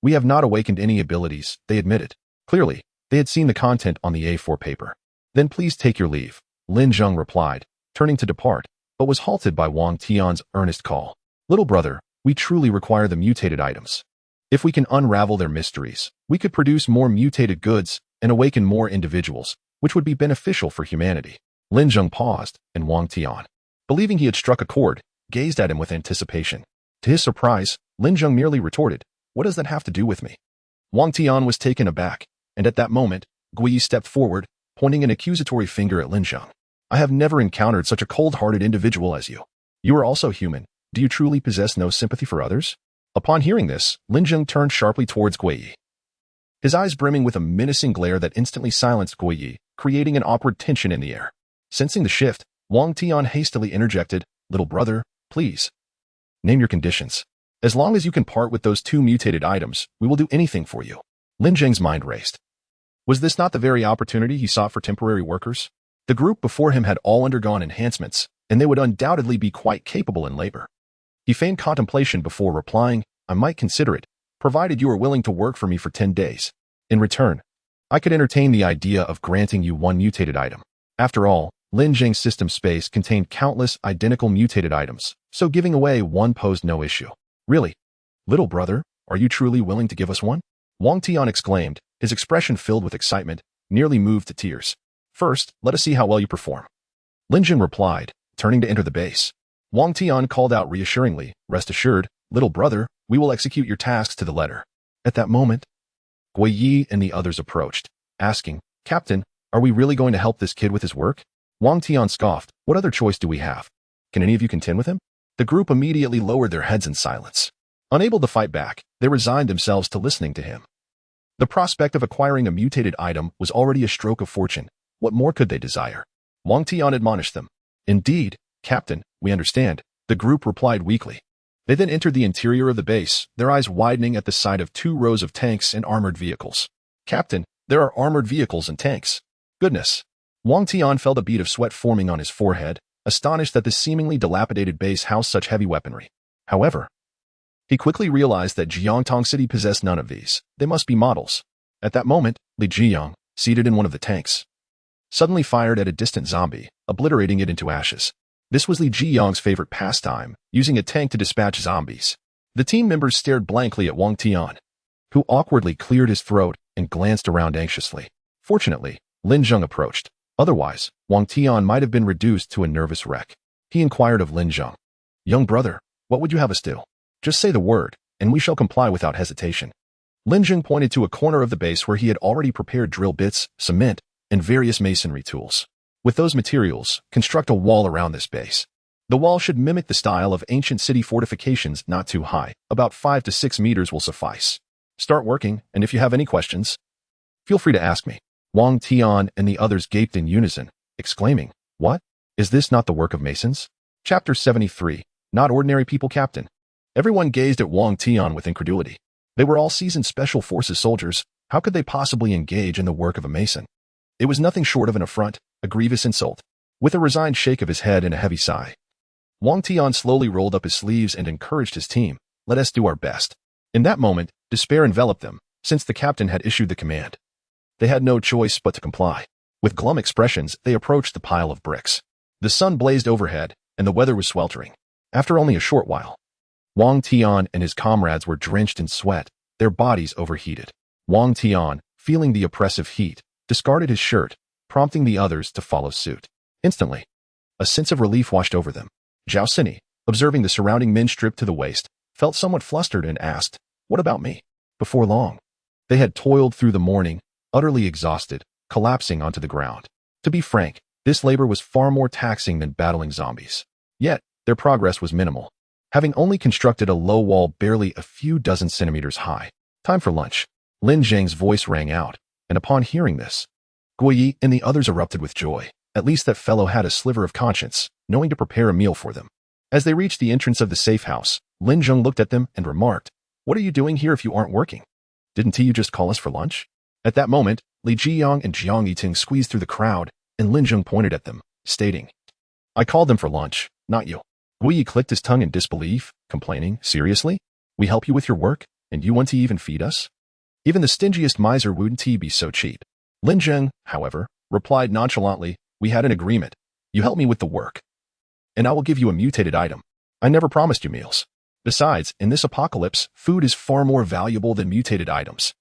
We have not awakened any abilities," they admitted. Clearly, they had seen the content on the A4 paper. "Then please take your leave," Lin Zheng replied, turning to depart, but was halted by Wang Tian's earnest call. "Little brother, we truly require the mutated items. If we can unravel their mysteries, we could produce more mutated goods and awaken more individuals, which would be beneficial for humanity." Lin Zheng paused, and Wang Tian, believing he had struck a chord, gazed at him with anticipation. To his surprise, Lin Zheng merely retorted, "What does that have to do with me?" Wang Tian was taken aback, and at that moment, Gui stepped forward, pointing an accusatory finger at Lin Zheng. "I have never encountered such a cold-hearted individual as you. You are also human. Do you truly possess no sympathy for others?" Upon hearing this, Lin Zheng turned sharply towards Gui, his eyes brimming with a menacing glare that instantly silenced Gui, creating an awkward tension in the air. Sensing the shift, Wang Tian hastily interjected, "Little brother, please. Name your conditions. As long as you can part with those 2 mutated items, we will do anything for you." Lin Zheng's mind raced. Was this not the very opportunity he sought for temporary workers? The group before him had all undergone enhancements, and they would undoubtedly be quite capable in labor. He feigned contemplation before replying, "I might consider it, provided you are willing to work for me for 10 days. In return, I could entertain the idea of granting you 1 mutated item." After all, Lin Zheng's system space contained countless identical mutated items, so giving away 1 posed no issue. "Really? Little brother, are you truly willing to give us 1? Wang Tian exclaimed, his expression filled with excitement, nearly moved to tears. "First, let us see how well you perform." Lin Zheng replied, turning to enter the base. Wang Tian called out reassuringly, "Rest assured, little brother, we will execute your tasks to the letter." At that moment, Gui Yi and the others approached, asking, "Captain, are we really going to help this kid with his work?" Wang Tian scoffed, "What other choice do we have? Can any of you contend with him?" The group immediately lowered their heads in silence. Unable to fight back, they resigned themselves to listening to him. The prospect of acquiring a mutated item was already a stroke of fortune. What more could they desire? Wang Tian admonished them. "Indeed, Captain, we understand," the group replied weakly. They then entered the interior of the base, their eyes widening at the sight of 2 rows of tanks and armored vehicles. "Captain, there are armored vehicles and tanks. Goodness. Wang Tian felt a bead of sweat forming on his forehead, astonished that this seemingly dilapidated base housed such heavy weaponry. However, he quickly realized that Jiangtong City possessed none of these. They must be models. At that moment, Li Zheng, seated in one of the tanks, suddenly fired at a distant zombie, obliterating it into ashes. This was Li Zheng's favorite pastime, using a tank to dispatch zombies. The team members stared blankly at Wang Tian, who awkwardly cleared his throat and glanced around anxiously. Fortunately, Lin Zheng approached. Otherwise, Wang Tian might have been reduced to a nervous wreck. He inquired of Lin Zheng, "Young brother, what would you have us do? Just say the word, and we shall comply without hesitation." Lin Zheng pointed to a corner of the base where he had already prepared drill bits, cement, and various masonry tools. With those materials, construct a wall around this base. The wall should mimic the style of ancient city fortifications, not too high. About 5 to 6 meters will suffice. Start working, and if you have any questions, feel free to ask me. Wang Tian and the others gaped in unison, exclaiming, "What? Is this not the work of masons?" Chapter 73, Not Ordinary People Captain. Everyone gazed at Wang Tian with incredulity. They were all seasoned special forces soldiers. How could they possibly engage in the work of a mason? It was nothing short of an affront, a grievous insult. With a resigned shake of his head and a heavy sigh, Wang Tian slowly rolled up his sleeves and encouraged his team, "Let us do our best." In that moment, despair enveloped them, since the captain had issued the command. They had no choice but to comply. With glum expressions, they approached the pile of bricks. The sun blazed overhead, and the weather was sweltering. After only a short while, Wang Tian and his comrades were drenched in sweat, their bodies overheated. Wang Tian, feeling the oppressive heat, discarded his shirt, prompting the others to follow suit. Instantly, a sense of relief washed over them. Zhao Sini, observing the surrounding men stripped to the waist, felt somewhat flustered and asked, "What about me?" Before long, they had toiled through the morning, utterly exhausted, collapsing onto the ground. To be frank, this labor was far more taxing than battling zombies. Yet, their progress was minimal, having only constructed a low wall barely a few dozen centimeters high. Time for lunch. Lin Zheng's voice rang out, and upon hearing this, Guoyi and the others erupted with joy. At least that fellow had a sliver of conscience, knowing to prepare a meal for them. As they reached the entrance of the safe house, Lin Zheng looked at them and remarked, "What are you doing here if you aren't working? Didn't you just call us for lunch?" At that moment, Li Zheng and Jiang Yiting squeezed through the crowd, and Lin Zheng pointed at them, stating, "I called them for lunch, not you." Guoyi clicked his tongue in disbelief, complaining, "Seriously? We help you with your work, and you want to even feed us? Even the stingiest miser wouldn't be so cheap." Lin Zheng, however, replied nonchalantly, "We had an agreement. You help me with the work, and I will give you a mutated item. I never promised you meals. Besides, in this apocalypse, food is far more valuable than mutated items.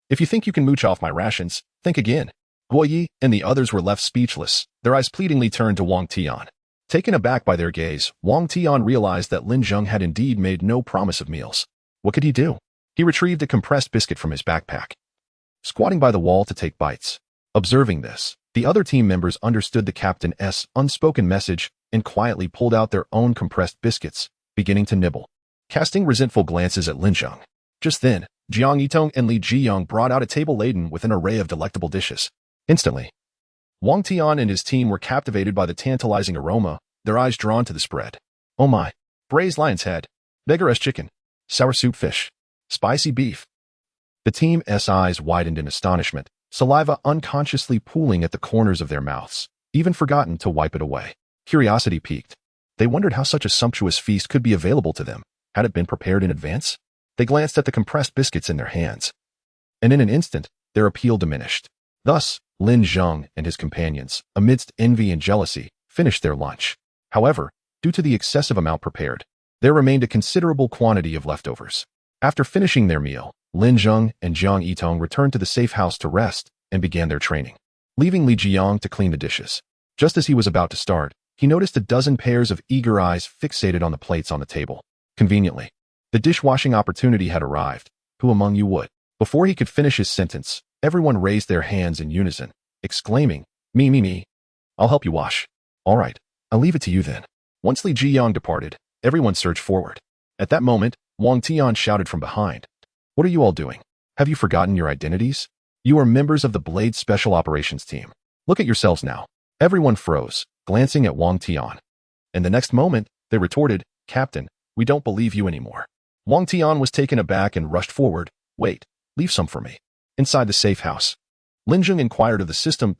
If you think you can mooch off my rations, think again." Guoyi and the others were left speechless, their eyes pleadingly turned to Wang Tian. Taken aback by their gaze, Wang Tian realized that Lin Zheng had indeed made no promise of meals. What could he do? He retrieved a compressed biscuit from his backpack, squatting by the wall to take bites. Observing this, the other team members understood the captain's unspoken message and quietly pulled out their own compressed biscuits, beginning to nibble, casting resentful glances at Lin Zheng. Just then, Jiang Yitong and Li Zheng brought out a table laden with an array of delectable dishes. Instantly, Wang Tian and his team were captivated by the tantalizing aroma, their eyes drawn to the spread. Oh my! Braised lion's head, beggar's chicken, sour soup fish, spicy beef. The team's eyes widened in astonishment, saliva unconsciously pooling at the corners of their mouths, even forgotten to wipe it away. Curiosity piqued. They wondered how such a sumptuous feast could be available to them. Had it been prepared in advance? They glanced at the compressed biscuits in their hands, and in an instant, their appeal diminished. Thus, Lin Zheng and his companions, amidst envy and jealousy, finished their lunch. However, due to the excessive amount prepared, there remained a considerable quantity of leftovers. After finishing their meal, Lin Zheng and Jiang Yitong returned to the safe house to rest and began their training, leaving Li Zheng to clean the dishes. Just as he was about to start, he noticed a dozen pairs of eager eyes fixated on the plates on the table. Conveniently, the dishwashing opportunity had arrived. Who among you would? Before he could finish his sentence, everyone raised their hands in unison, exclaiming, Me. I'll help you wash." "All right, I'll leave it to you then." Once Li Zheng departed, everyone surged forward. At that moment, Wang Tian shouted from behind, "What are you all doing? Have you forgotten your identities? You are members of the Blade Special Operations Team. Look at yourselves now." Everyone froze, glancing at Wang Tian. And the next moment, they retorted, "Captain, we don't believe you anymore." Wang Tian was taken aback and rushed forward. "Wait, leave some for me." Inside the safe house, Lin Zheng inquired of the system,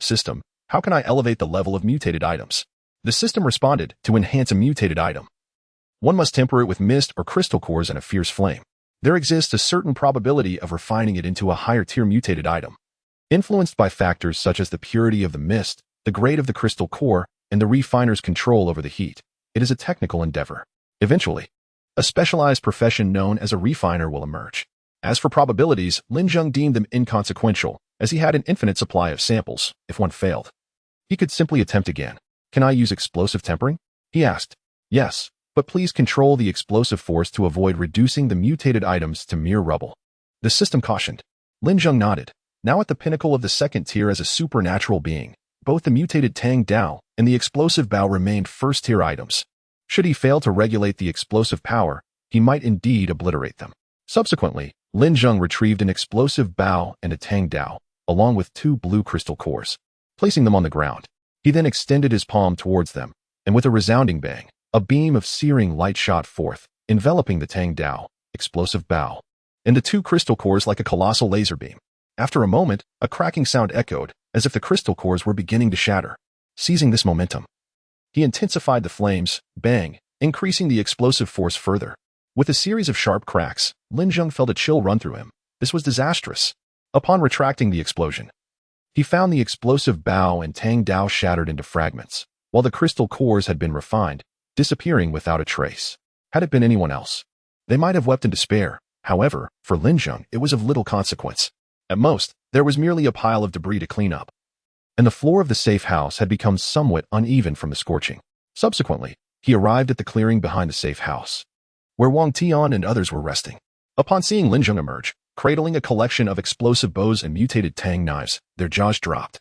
How can I elevate the level of mutated items? The system responded, to enhance a mutated item. One must temper it with mist or crystal cores and a fierce flame. There exists a certain probability of refining it into a higher-tier mutated item. Influenced by factors such as the purity of the mist, the grade of the crystal core, and the refiner's control over the heat, it is a technical endeavor. Eventually, a specialized profession known as a refiner will emerge. As for probabilities, Lin Zheng deemed them inconsequential, as he had an infinite supply of samples. If one failed, he could simply attempt again. Can I use explosive tempering? He asked. Yes, but please control the explosive force to avoid reducing the mutated items to mere rubble. The system cautioned. Lin Zheng nodded. Now at the pinnacle of the second tier as a supernatural being, both the mutated Tang Dao and the explosive Bao remained first-tier items. Should he fail to regulate the explosive power, he might indeed obliterate them. Subsequently, Lin Zheng retrieved an explosive Bao and a Tang Dao, along with 2 blue crystal cores. Placing them on the ground, he then extended his palm towards them, and with a resounding bang, a beam of searing light shot forth, enveloping the Tang Dao, explosive Bao, and the 2 crystal cores like a colossal laser beam. After a moment, a cracking sound echoed, as if the crystal cores were beginning to shatter. Seizing this momentum, he intensified the flames, bang, increasing the explosive force further. With a series of sharp cracks, Lin Zheng felt a chill run through him. This was disastrous. Upon retracting the explosion, he found the explosive Bao and Tang Dao shattered into fragments, while the crystal cores had been refined, disappearing without a trace. Had it been anyone else, they might have wept in despair. However, for Lin Zheng, it was of little consequence. At most, there was merely a pile of debris to clean up, and the floor of the safe house had become somewhat uneven from the scorching. Subsequently, he arrived at the clearing behind the safe house, where Wang Tian and others were resting. Upon seeing Lin Zheng emerge, cradling a collection of explosive bows and mutated Tang knives, their jaws dropped,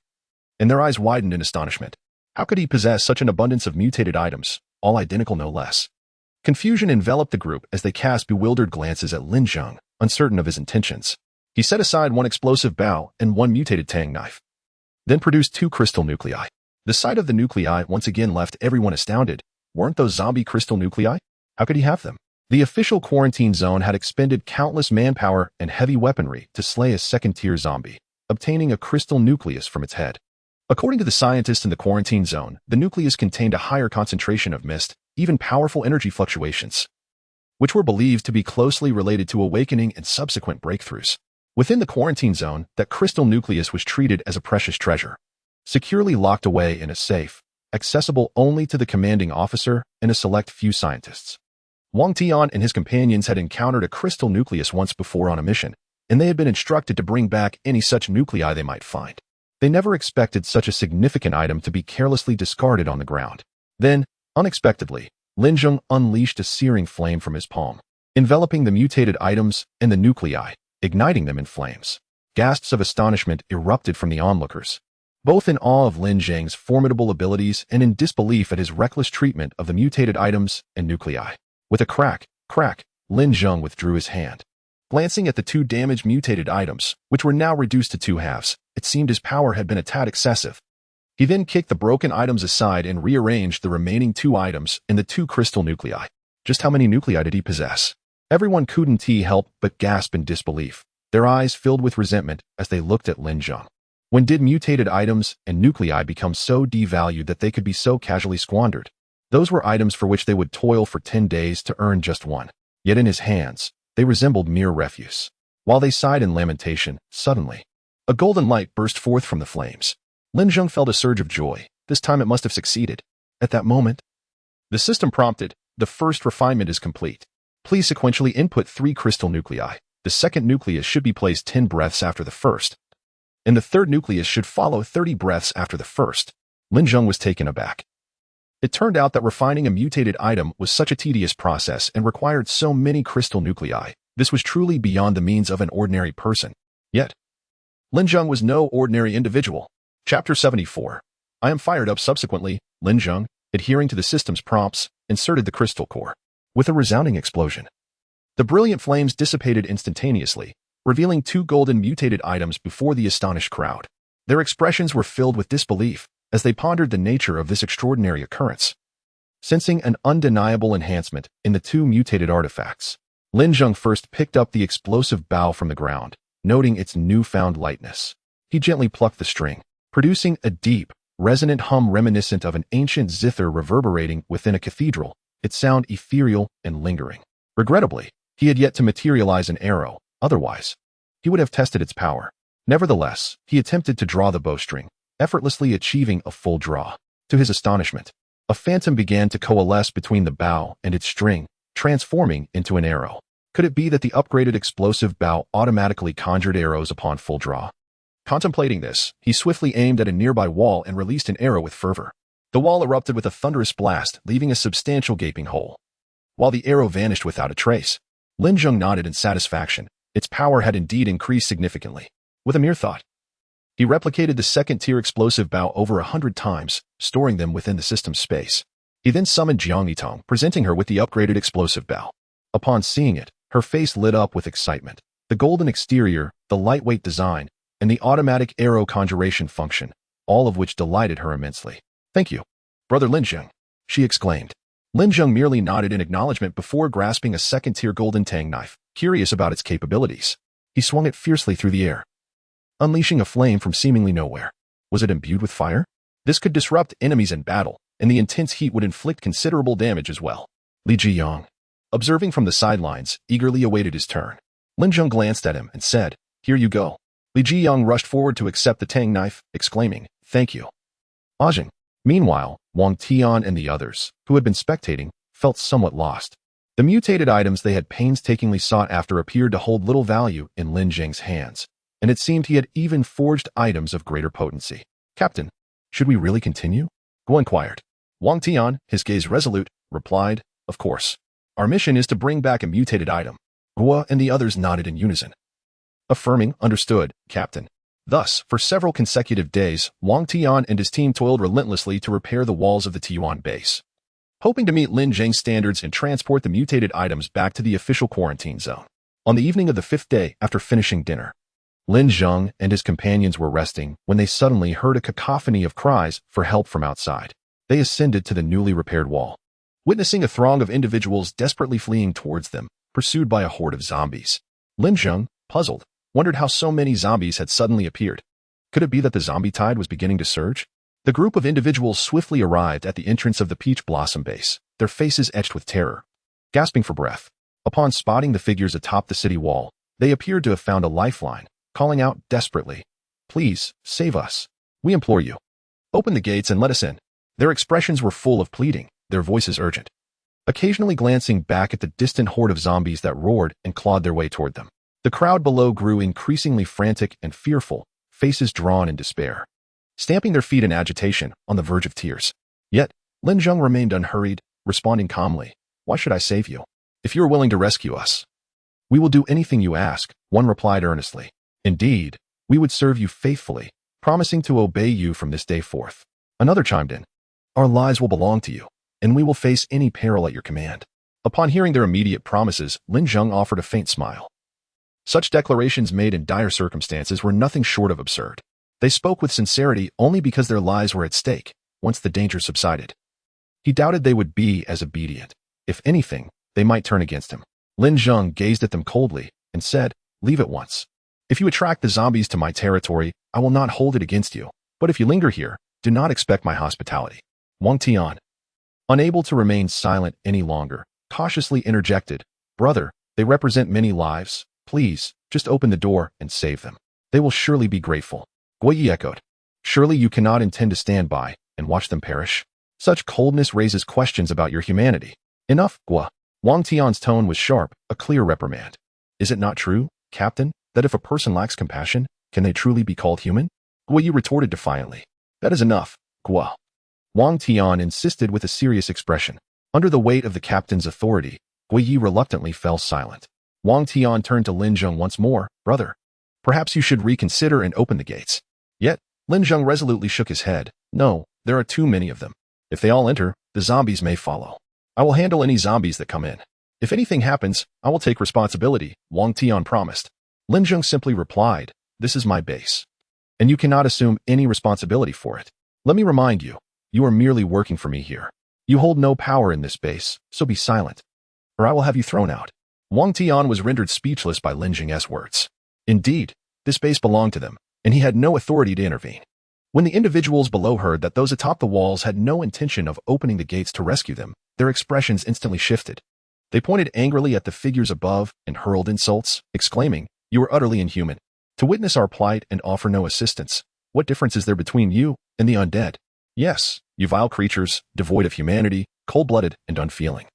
and their eyes widened in astonishment. How could he possess such an abundance of mutated items, all identical no less? Confusion enveloped the group as they cast bewildered glances at Lin Zheng, uncertain of his intentions. He set aside 1 explosive Bao and 1 mutated Tang knife, then produced 2 crystal nuclei. The sight of the nuclei once again left everyone astounded. Weren't those zombie crystal nuclei? How could he have them? The official quarantine zone had expended countless manpower and heavy weaponry to slay a second-tier zombie, obtaining a crystal nucleus from its head. According to the scientists in the quarantine zone, the nucleus contained a higher concentration of mist, even powerful energy fluctuations, which were believed to be closely related to awakening and subsequent breakthroughs. Within the quarantine zone, that crystal nucleus was treated as a precious treasure, securely locked away in a safe, accessible only to the commanding officer and a select few scientists. Wang Tian and his companions had encountered a crystal nucleus once before on a mission, and they had been instructed to bring back any such nuclei they might find. They never expected such a significant item to be carelessly discarded on the ground. Then, unexpectedly, Lin Zheng unleashed a searing flame from his palm, enveloping the mutated items and the nuclei, igniting them in flames. Gasps of astonishment erupted from the onlookers, both in awe of Lin Zheng's formidable abilities and in disbelief at his reckless treatment of the mutated items and nuclei. With a crack, Lin Zheng withdrew his hand. Glancing at the 2 damaged mutated items, which were now reduced to 2 halves, it seemed his power had been a tad excessive. He then kicked the broken items aside and rearranged the remaining 2 items in the 2 crystal nuclei. Just how many nuclei did he possess? Everyone couldn't help but gasp in disbelief, their eyes filled with resentment as they looked at Lin Zheng. When did mutated items and nuclei become so devalued that they could be so casually squandered? Those were items for which they would toil for 10 days to earn just 1. Yet in his hands, they resembled mere refuse. While they sighed in lamentation, suddenly, a golden light burst forth from the flames. Lin Zheng felt a surge of joy. This time it must have succeeded. At that moment, the system prompted, "The first refinement is complete. Please sequentially input 3 crystal nuclei. The second nucleus should be placed 10 breaths after the first, and the third nucleus should follow 30 breaths after the first." Lin Zheng was taken aback. It turned out that refining a mutated item was such a tedious process and required so many crystal nuclei. This was truly beyond the means of an ordinary person. Yet, Lin Zheng was no ordinary individual. Chapter 74. I am fired up. Subsequently, Lin Zheng, adhering to the system's prompts, inserted the crystal core. With a resounding explosion, the brilliant flames dissipated instantaneously, revealing 2 golden mutated items before the astonished crowd. Their expressions were filled with disbelief as they pondered the nature of this extraordinary occurrence. Sensing an undeniable enhancement in the 2 mutated artifacts, Lin Zheng first picked up the explosive Bao from the ground, noting its newfound lightness. He gently plucked the string, producing a deep, resonant hum reminiscent of an ancient zither reverberating within a cathedral, its sound ethereal and lingering. Regrettably, he had yet to materialize an arrow, otherwise, he would have tested its power. Nevertheless, he attempted to draw the bowstring, effortlessly achieving a full draw. To his astonishment, a phantom began to coalesce between the bow and its string, transforming into an arrow. Could it be that the upgraded explosive bow automatically conjured arrows upon full draw? Contemplating this, he swiftly aimed at a nearby wall and released an arrow with fervor. The wall erupted with a thunderous blast, leaving a substantial gaping hole. While the arrow vanished without a trace, Lin Zheng nodded in satisfaction. Its power had indeed increased significantly. With a mere thought, he replicated the second-tier explosive bow over 100 times, storing them within the system's space. He then summoned Jiang Yitong, presenting her with the upgraded explosive bow. Upon seeing it, her face lit up with excitement. The golden exterior, the lightweight design, and the automatic arrow conjuration function, all of which delighted her immensely. "Thank you, Brother Lin Zheng," she exclaimed. Lin Zheng merely nodded in acknowledgement before grasping a second-tier golden tang knife, curious about its capabilities. He swung it fiercely through the air, unleashing a flame from seemingly nowhere. Was it imbued with fire? This could disrupt enemies in battle, and the intense heat would inflict considerable damage as well. Li Zheng, observing from the sidelines, eagerly awaited his turn. Lin Zheng glanced at him and said, "Here you go." Li Zheng rushed forward to accept the tang knife, exclaiming, "Thank you, Ajing." Meanwhile, Wang Tian and the others, who had been spectating, felt somewhat lost. The mutated items they had painstakingly sought after appeared to hold little value in Lin Zheng's hands, and it seemed he had even forged items of greater potency. "Captain, should we really continue?" Guo inquired. Wang Tian, his gaze resolute, replied, "Of course. Our mission is to bring back a mutated item." Guo and the others nodded in unison, affirming, "Understood, Captain." Thus, for several consecutive days, Wang Tian and his team toiled relentlessly to repair the walls of the Tiyuan base, hoping to meet Lin Zheng's standards and transport the mutated items back to the official quarantine zone. On the evening of the 5th day after finishing dinner, Lin Zheng and his companions were resting when they suddenly heard a cacophony of cries for help from outside. They ascended to the newly repaired wall, witnessing a throng of individuals desperately fleeing towards them, pursued by a horde of zombies. Lin Zheng, puzzled, wondered how so many zombies had suddenly appeared. Could it be that the zombie tide was beginning to surge? The group of individuals swiftly arrived at the entrance of the peach blossom base, their faces etched with terror. Gasping for breath, upon spotting the figures atop the city wall, they appeared to have found a lifeline, calling out desperately, "Please, save us. We implore you. Open the gates and let us in." Their expressions were full of pleading, their voices urgent, occasionally glancing back at the distant horde of zombies that roared and clawed their way toward them. The crowd below grew increasingly frantic and fearful, faces drawn in despair, stamping their feet in agitation, on the verge of tears. Yet, Lin Zheng remained unhurried, responding calmly, "Why should I save you? If you are willing to rescue us, we will do anything you ask," one replied earnestly. "Indeed, we would serve you faithfully, promising to obey you from this day forth." Another chimed in, "Our lives will belong to you, and we will face any peril at your command." Upon hearing their immediate promises, Lin Zheng offered a faint smile. Such declarations made in dire circumstances were nothing short of absurd. They spoke with sincerity only because their lives were at stake, once the danger subsided. He doubted they would be as obedient. If anything, they might turn against him. Lin Zheng gazed at them coldly and said, "Leave at once. If you attract the zombies to my territory, I will not hold it against you. But if you linger here, do not expect my hospitality." Wang Tian, unable to remain silent any longer, cautiously interjected, "Brother, they represent many lives. Please, just open the door and save them. They will surely be grateful." Guo Yi echoed, "Surely you cannot intend to stand by and watch them perish? Such coldness raises questions about your humanity." "Enough, Guo." Wang Tian's tone was sharp, a clear reprimand. "Is it not true, Captain, that if a person lacks compassion, can they truly be called human?" Guo Yi retorted defiantly. "That is enough, Guo." Wang Tian insisted with a serious expression. Under the weight of the captain's authority, Guo Yi reluctantly fell silent. Wang Tian turned to Lin Zheng once more, "Brother, perhaps you should reconsider and open the gates." Yet, Lin Zheng resolutely shook his head. "No, there are too many of them. If they all enter, the zombies may follow. I will handle any zombies that come in. If anything happens, I will take responsibility," Wang Tian promised. Lin Zheng simply replied, "This is my base, and you cannot assume any responsibility for it. Let me remind you, you are merely working for me here. You hold no power in this base, so be silent, or I will have you thrown out." Wang Tian was rendered speechless by Lin Zheng's words. Indeed, this base belonged to them, and he had no authority to intervene. When the individuals below heard that those atop the walls had no intention of opening the gates to rescue them, their expressions instantly shifted. They pointed angrily at the figures above and hurled insults, exclaiming, "You are utterly inhuman. To witness our plight and offer no assistance, what difference is there between you and the undead? Yes, you vile creatures, devoid of humanity, cold-blooded and unfeeling.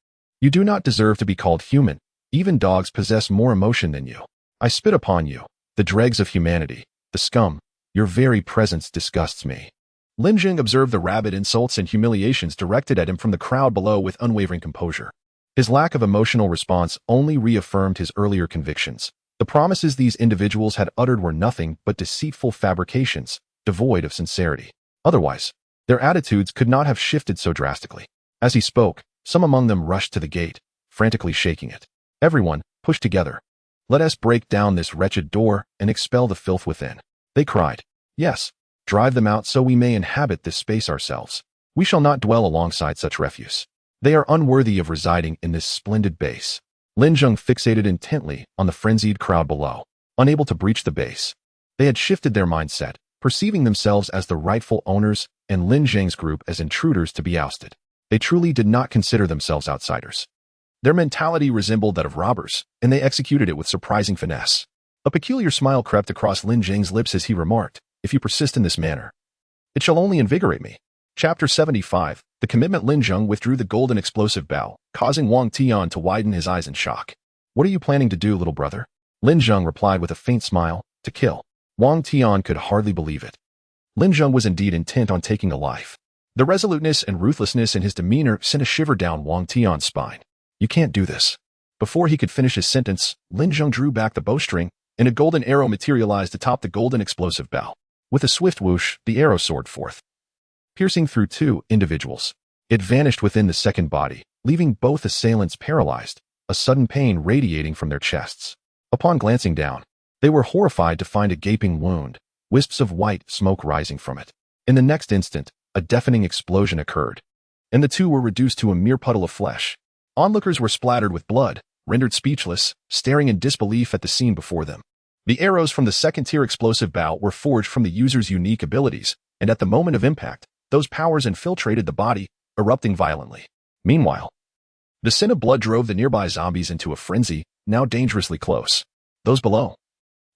You do not deserve to be called human. Even dogs possess more emotion than you. I spit upon you, the dregs of humanity, the scum. Your very presence disgusts me." Lin Zheng observed the rabid insults and humiliations directed at him from the crowd below with unwavering composure. His lack of emotional response only reaffirmed his earlier convictions. The promises these individuals had uttered were nothing but deceitful fabrications, devoid of sincerity. Otherwise, their attitudes could not have shifted so drastically. As he spoke, some among them rushed to the gate, frantically shaking it. "Everyone, push together. Let us break down this wretched door and expel the filth within," they cried. "Yes, drive them out so we may inhabit this space ourselves. We shall not dwell alongside such refuse. They are unworthy of residing in this splendid base." Lin Zheng fixated intently on the frenzied crowd below, unable to breach the base. They had shifted their mindset, perceiving themselves as the rightful owners and Lin Zheng's group as intruders to be ousted. They truly did not consider themselves outsiders. Their mentality resembled that of robbers, and they executed it with surprising finesse. A peculiar smile crept across Lin Zheng's lips as he remarked, "If you persist in this manner, it shall only invigorate me." Chapter 75. The commitment. Lin Zheng withdrew the golden explosive bow, causing Wang Tian to widen his eyes in shock. "What are you planning to do, little brother?" Lin Zheng replied with a faint smile, "To kill." Wang Tian could hardly believe it. Lin Zheng was indeed intent on taking a life. The resoluteness and ruthlessness in his demeanor sent a shiver down Wang Tian's spine. "You can't do this." Before he could finish his sentence, Lin Zheng drew back the bowstring, and a golden arrow materialized atop the golden explosive bow. With a swift whoosh, the arrow soared forth, piercing through two individuals. It vanished within the second body, leaving both assailants paralyzed, a sudden pain radiating from their chests. Upon glancing down, they were horrified to find a gaping wound, wisps of white smoke rising from it. In the next instant, a deafening explosion occurred, and the two were reduced to a mere puddle of flesh. Onlookers were splattered with blood, rendered speechless, staring in disbelief at the scene before them. The arrows from the second-tier explosive bow were forged from the user's unique abilities, and at the moment of impact, those powers infiltrated the body, erupting violently. Meanwhile, the scent of blood drove the nearby zombies into a frenzy, now dangerously close. Those below,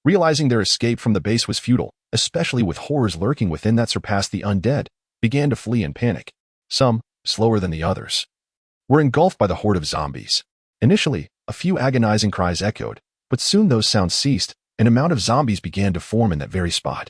realizing their escape from the base was futile, especially with horrors lurking within that surpassed the undead, began to flee in panic. Some, slower than the others, were engulfed by the horde of zombies. Initially, a few agonizing cries echoed, but soon those sounds ceased, and a mound of zombies began to form in that very spot.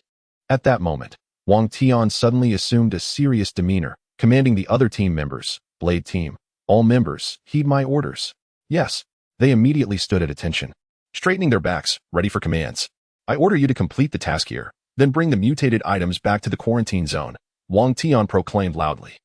At that moment, Wang Tian suddenly assumed a serious demeanor, commanding the other team members, "Blade Team, all members, heed my orders." "Yes." They immediately stood at attention, straightening their backs, ready for commands. "I order you to complete the task here, then bring the mutated items back to the quarantine zone," Wang Tian proclaimed loudly.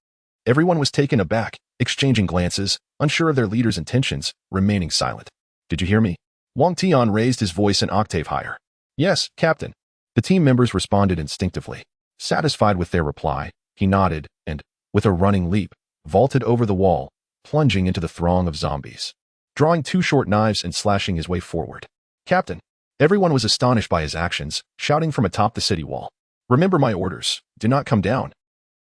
Everyone was taken aback, exchanging glances, unsure of their leader's intentions, remaining silent. "Did you hear me?" Wang Tian raised his voice an octave higher. "Yes, Captain." The team members responded instinctively. Satisfied with their reply, he nodded and, with a running leap, vaulted over the wall, plunging into the throng of zombies, drawing two short knives and slashing his way forward. "Captain!" Everyone was astonished by his actions, shouting from atop the city wall. "Remember my orders. Do not come down."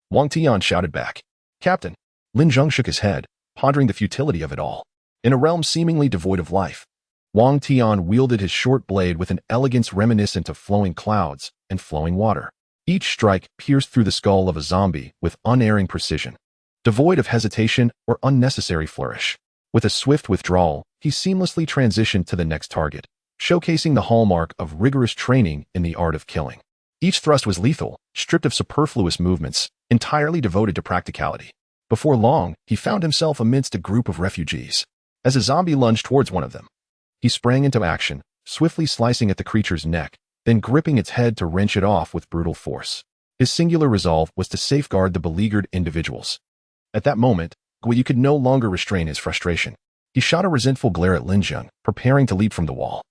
Wang Tian shouted back. "Captain!" Lin Zheng shook his head, pondering the futility of it all. In a realm seemingly devoid of life, Wang Tian wielded his short blade with an elegance reminiscent of flowing clouds and flowing water. Each strike pierced through the skull of a zombie with unerring precision, devoid of hesitation or unnecessary flourish. With a swift withdrawal, he seamlessly transitioned to the next target, showcasing the hallmark of rigorous training in the art of killing. Each thrust was lethal, stripped of superfluous movements, entirely devoted to practicality. Before long, he found himself amidst a group of refugees. As a zombie lunged towards one of them, he sprang into action, swiftly slicing at the creature's neck, then gripping its head to wrench it off with brutal force. His singular resolve was to safeguard the beleaguered individuals. At that moment, Guiyi could no longer restrain his frustration. He shot a resentful glare at Lin Zheng, preparing to leap from the wall,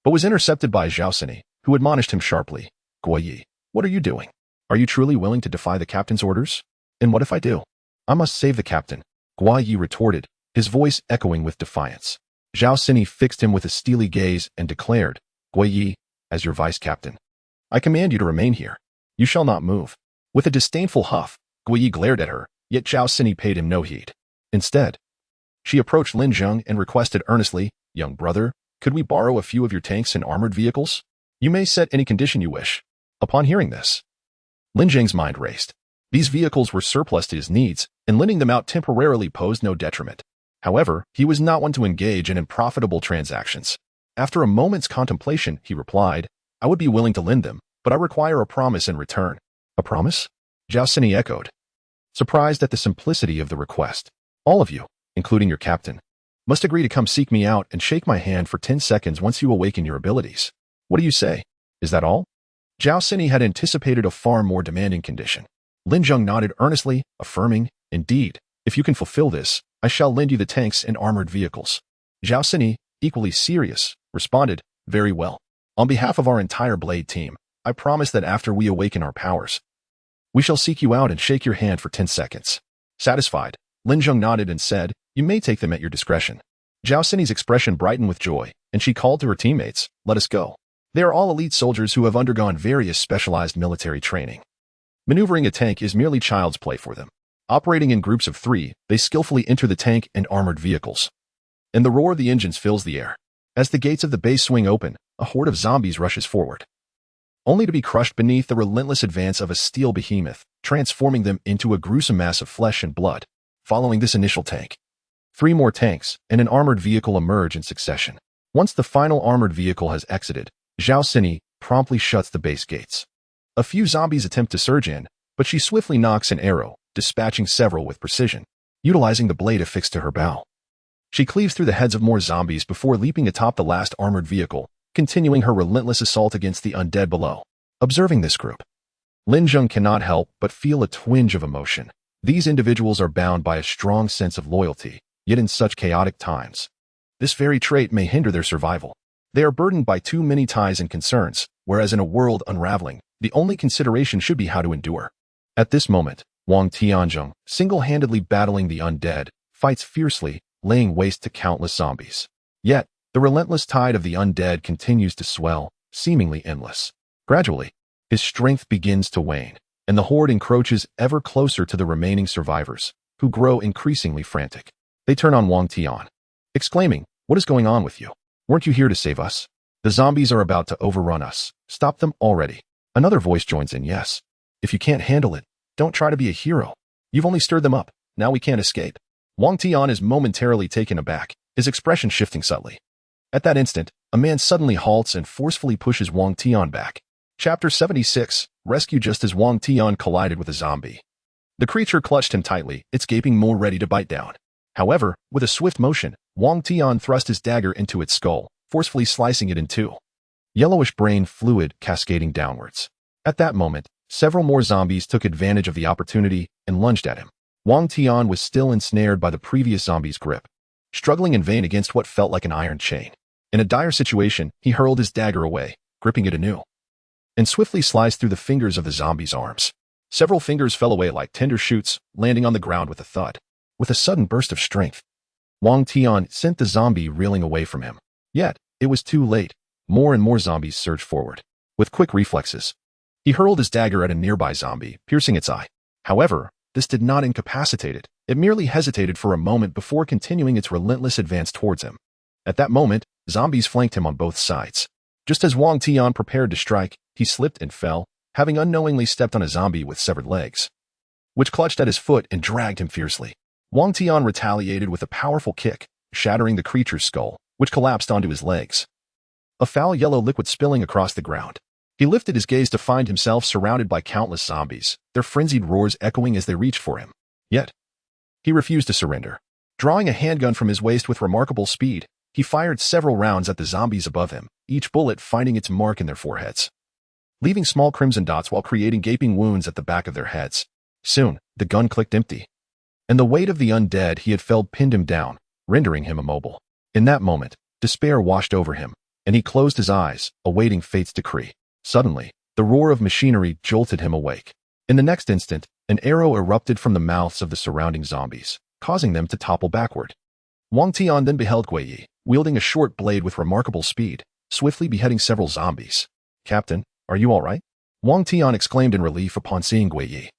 but was intercepted by Zhao Sini, who admonished him sharply. "Guiyi, what are you doing? Are you truly willing to defy the captain's orders? And what if I do?" "I must save the captain," Guiyi retorted, his voice echoing with defiance. Zhao Sini fixed him with a steely gaze and declared, "Guiyi, as your vice captain, I command you to remain here. You shall not move." With a disdainful huff, Guiyi glared at her, yet Zhao Sini paid him no heed. Instead, she approached Lin Zheng and requested earnestly, "Young brother, could we borrow a few of your tanks and armored vehicles? You may set any condition you wish." Upon hearing this, Lin Zheng's mind raced. These vehicles were surplus to his needs, and lending them out temporarily posed no detriment. However, he was not one to engage in unprofitable transactions. After a moment's contemplation, he replied, "I would be willing to lend them, but I require a promise in return." "A promise?" Zhao Sini echoed, surprised at the simplicity of the request. "All of you, including your captain, must agree to come seek me out and shake my hand for 10 seconds once you awaken your abilities. What do you say? Is that all?" Zhao Sini had anticipated a far more demanding condition. Lin Zheng nodded earnestly, affirming, "Indeed, if you can fulfill this, I shall lend you the tanks and armored vehicles." Zhao Sini, equally serious, responded, "Very well. On behalf of our entire Blade team, I promise that after we awaken our powers, we shall seek you out and shake your hand for 10 seconds. Satisfied, Lin Zheng nodded and said, "You may take them at your discretion." Zhao Sini's expression brightened with joy, and she called to her teammates, "Let us go." They are all elite soldiers who have undergone various specialized military training. Maneuvering a tank is merely child's play for them. Operating in groups of 3, they skillfully enter the tank and armored vehicles. And the roar of the engines fills the air. As the gates of the base swing open, a horde of zombies rushes forward, only to be crushed beneath the relentless advance of a steel behemoth, transforming them into a gruesome mass of flesh and blood. Following this initial tank, 3 more tanks and an armored vehicle emerge in succession. Once the final armored vehicle has exited, Zhao Sini promptly shuts the base gates. A few zombies attempt to surge in, but she swiftly nocks an arrow, dispatching several with precision, utilizing the blade affixed to her bow. She cleaves through the heads of more zombies before leaping atop the last armored vehicle, continuing her relentless assault against the undead below. Observing this group, Lin Zheng cannot help but feel a twinge of emotion. These individuals are bound by a strong sense of loyalty, yet in such chaotic times, this very trait may hinder their survival. They are burdened by too many ties and concerns, whereas in a world unraveling, the only consideration should be how to endure. At this moment, Wang Tianzheng, single-handedly battling the undead, fights fiercely, laying waste to countless zombies. Yet, the relentless tide of the undead continues to swell, seemingly endless. Gradually, his strength begins to wane, and the horde encroaches ever closer to the remaining survivors, who grow increasingly frantic. They turn on Wang Tian, exclaiming, "What is going on with you? Weren't you here to save us? The zombies are about to overrun us. Stop them already." Another voice joins in, "Yes. If you can't handle it, don't try to be a hero. You've only stirred them up. Now we can't escape." Wang Tian is momentarily taken aback, his expression shifting subtly. At that instant, a man suddenly halts and forcefully pushes Wang Tian back. Chapter 76, Rescue. Just as Wang Tian collided with a zombie, the creature clutched him tightly, its gaping maw ready to bite down. However, with a swift motion, Wang Tian thrust his dagger into its skull, forcefully slicing it in two. Yellowish brain fluid cascading downwards. At that moment, several more zombies took advantage of the opportunity and lunged at him. Wang Tian was still ensnared by the previous zombie's grip, struggling in vain against what felt like an iron chain. In a dire situation, he hurled his dagger away, gripping it anew, and swiftly sliced through the fingers of the zombie's arms. Several fingers fell away like tender shoots, landing on the ground with a thud. With a sudden burst of strength, Wang Tian sent the zombie reeling away from him. Yet, it was too late. More and more zombies surged forward. With quick reflexes, he hurled his dagger at a nearby zombie, piercing its eye. However, this did not incapacitate it. It merely hesitated for a moment before continuing its relentless advance towards him. At that moment, zombies flanked him on both sides. Just as Wang Tian prepared to strike, he slipped and fell, having unknowingly stepped on a zombie with severed legs, which clutched at his foot and dragged him fiercely. Wang Tian retaliated with a powerful kick, shattering the creature's skull, which collapsed onto his legs, a foul yellow liquid spilling across the ground. He lifted his gaze to find himself surrounded by countless zombies, their frenzied roars echoing as they reached for him. Yet, he refused to surrender. Drawing a handgun from his waist with remarkable speed, he fired several rounds at the zombies above him, each bullet finding its mark in their foreheads, leaving small crimson dots while creating gaping wounds at the back of their heads. Soon, the gun clicked empty, and the weight of the undead he had felled pinned him down, rendering him immobile. In that moment, despair washed over him, and he closed his eyes, awaiting fate's decree. Suddenly, the roar of machinery jolted him awake. In the next instant, an arrow erupted from the mouths of the surrounding zombies, causing them to topple backward. Wang Tian then beheld Guiyi, wielding a short blade with remarkable speed, swiftly beheading several zombies. "Captain, are you all right?" Wang Tian exclaimed in relief upon seeing Gui Yi,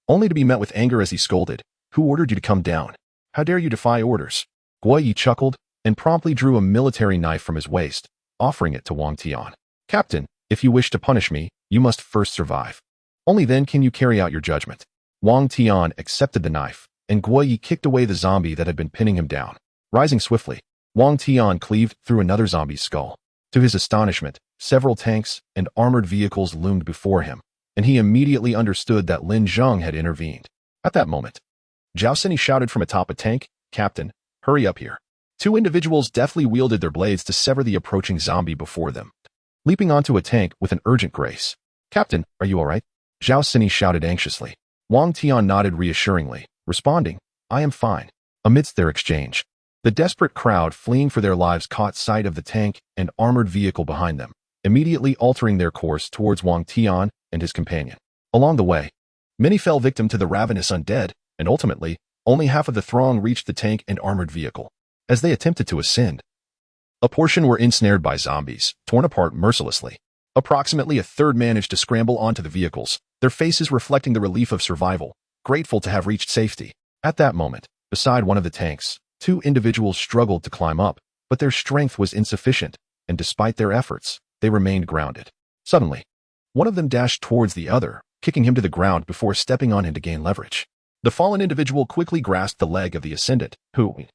only to be met with anger as he scolded. Who ordered you to come down? How dare you defy orders? Gui Yi chuckled and promptly drew a military knife from his waist, offering it to Wang Tian. Captain, if you wish to punish me, you must first survive. Only then can you carry out your judgment. Wang Tian accepted the knife, and Gui Yi kicked away the zombie that had been pinning him down. Rising swiftly, Wang Tian cleaved through another zombie's skull. To his astonishment, several tanks and armored vehicles loomed before him, and he immediately understood that Lin Zheng had intervened. At that moment, Zhao Sini shouted from atop a tank, "Captain, hurry up here." Two individuals deftly wielded their blades to sever the approaching zombie before them, leaping onto a tank with an urgent grace. "Captain, are you all right?" Zhao Sini shouted anxiously. Wang Tian nodded reassuringly, responding, "I am fine." Amidst their exchange, the desperate crowd fleeing for their lives caught sight of the tank and armored vehicle behind them, immediately altering their course towards Wang Tian and his companion. Along the way, many fell victim to the ravenous undead, and ultimately, only half of the throng reached the tank and armored vehicle. As they attempted to ascend, a portion were ensnared by zombies, torn apart mercilessly. Approximately a third managed to scramble onto the vehicles, their faces reflecting the relief of survival, grateful to have reached safety. At that moment, beside one of the tanks, two individuals struggled to climb up, but their strength was insufficient, and despite their efforts, they remained grounded. Suddenly, one of them dashed towards the other, kicking him to the ground before stepping on him to gain leverage. The fallen individual quickly grasped the leg of the ascendant, who,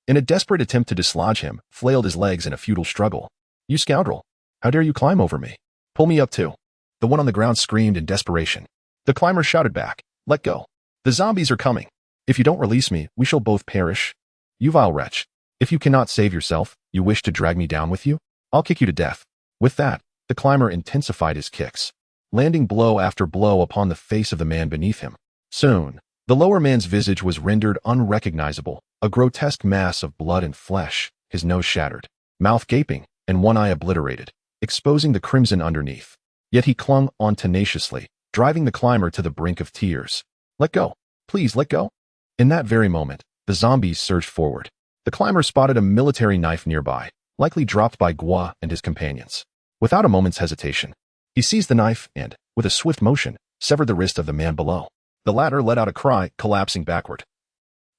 in a desperate attempt to dislodge him, flailed his legs in a futile struggle. "You scoundrel! How dare you climb over me? Pull me up too." The one on the ground screamed in desperation. The climber shouted back, "Let go. The zombies are coming. If you don't release me, we shall both perish. You vile wretch. If you cannot save yourself, you wish to drag me down with you? I'll kick you to death." With that, the climber intensified his kicks, landing blow after blow upon the face of the man beneath him. Soon, the lower man's visage was rendered unrecognizable, a grotesque mass of blood and flesh, his nose shattered, mouth gaping, and one eye obliterated, exposing the crimson underneath. Yet he clung on tenaciously, driving the climber to the brink of tears. "Let go. Please let go." In that very moment, the zombies surged forward. The climber spotted a military knife nearby, likely dropped by Gua and his companions. Without a moment's hesitation, he seized the knife and, with a swift motion, severed the wrist of the man below. The latter let out a cry, collapsing backward,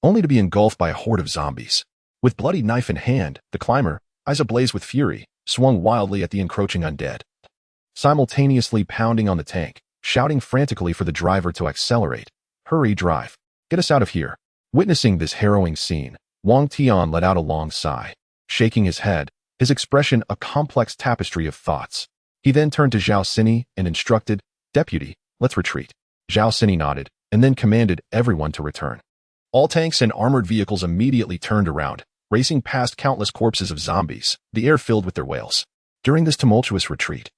only to be engulfed by a horde of zombies. With bloody knife in hand, the climber, eyes ablaze with fury, swung wildly at the encroaching undead, simultaneously pounding on the tank, shouting frantically for the driver to accelerate. "Hurry, drive. Get us out of here." Witnessing this harrowing scene, Wang Tian let out a long sigh, shaking his head, his expression a complex tapestry of thoughts. He then turned to Zhao Sini and instructed, "Deputy, let's retreat." Zhao Sini nodded, and then commanded everyone to return. All tanks and armored vehicles immediately turned around, racing past countless corpses of zombies, the air filled with their wails. During this tumultuous retreat,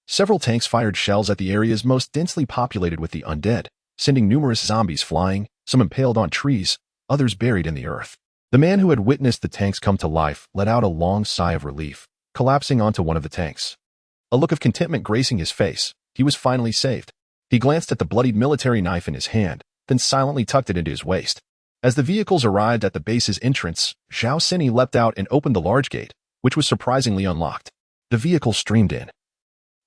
several tanks fired shells at the areas most densely populated with the undead, sending numerous zombies flying, some impaled on trees, others buried in the earth. The man who had witnessed the tanks come to life let out a long sigh of relief, collapsing onto one of the tanks. A look of contentment gracing his face, he was finally saved. He glanced at the bloodied military knife in his hand, then silently tucked it into his waist. As the vehicles arrived at the base's entrance, Zhao Sini leapt out and opened the large gate, which was surprisingly unlocked. The vehicles streamed in,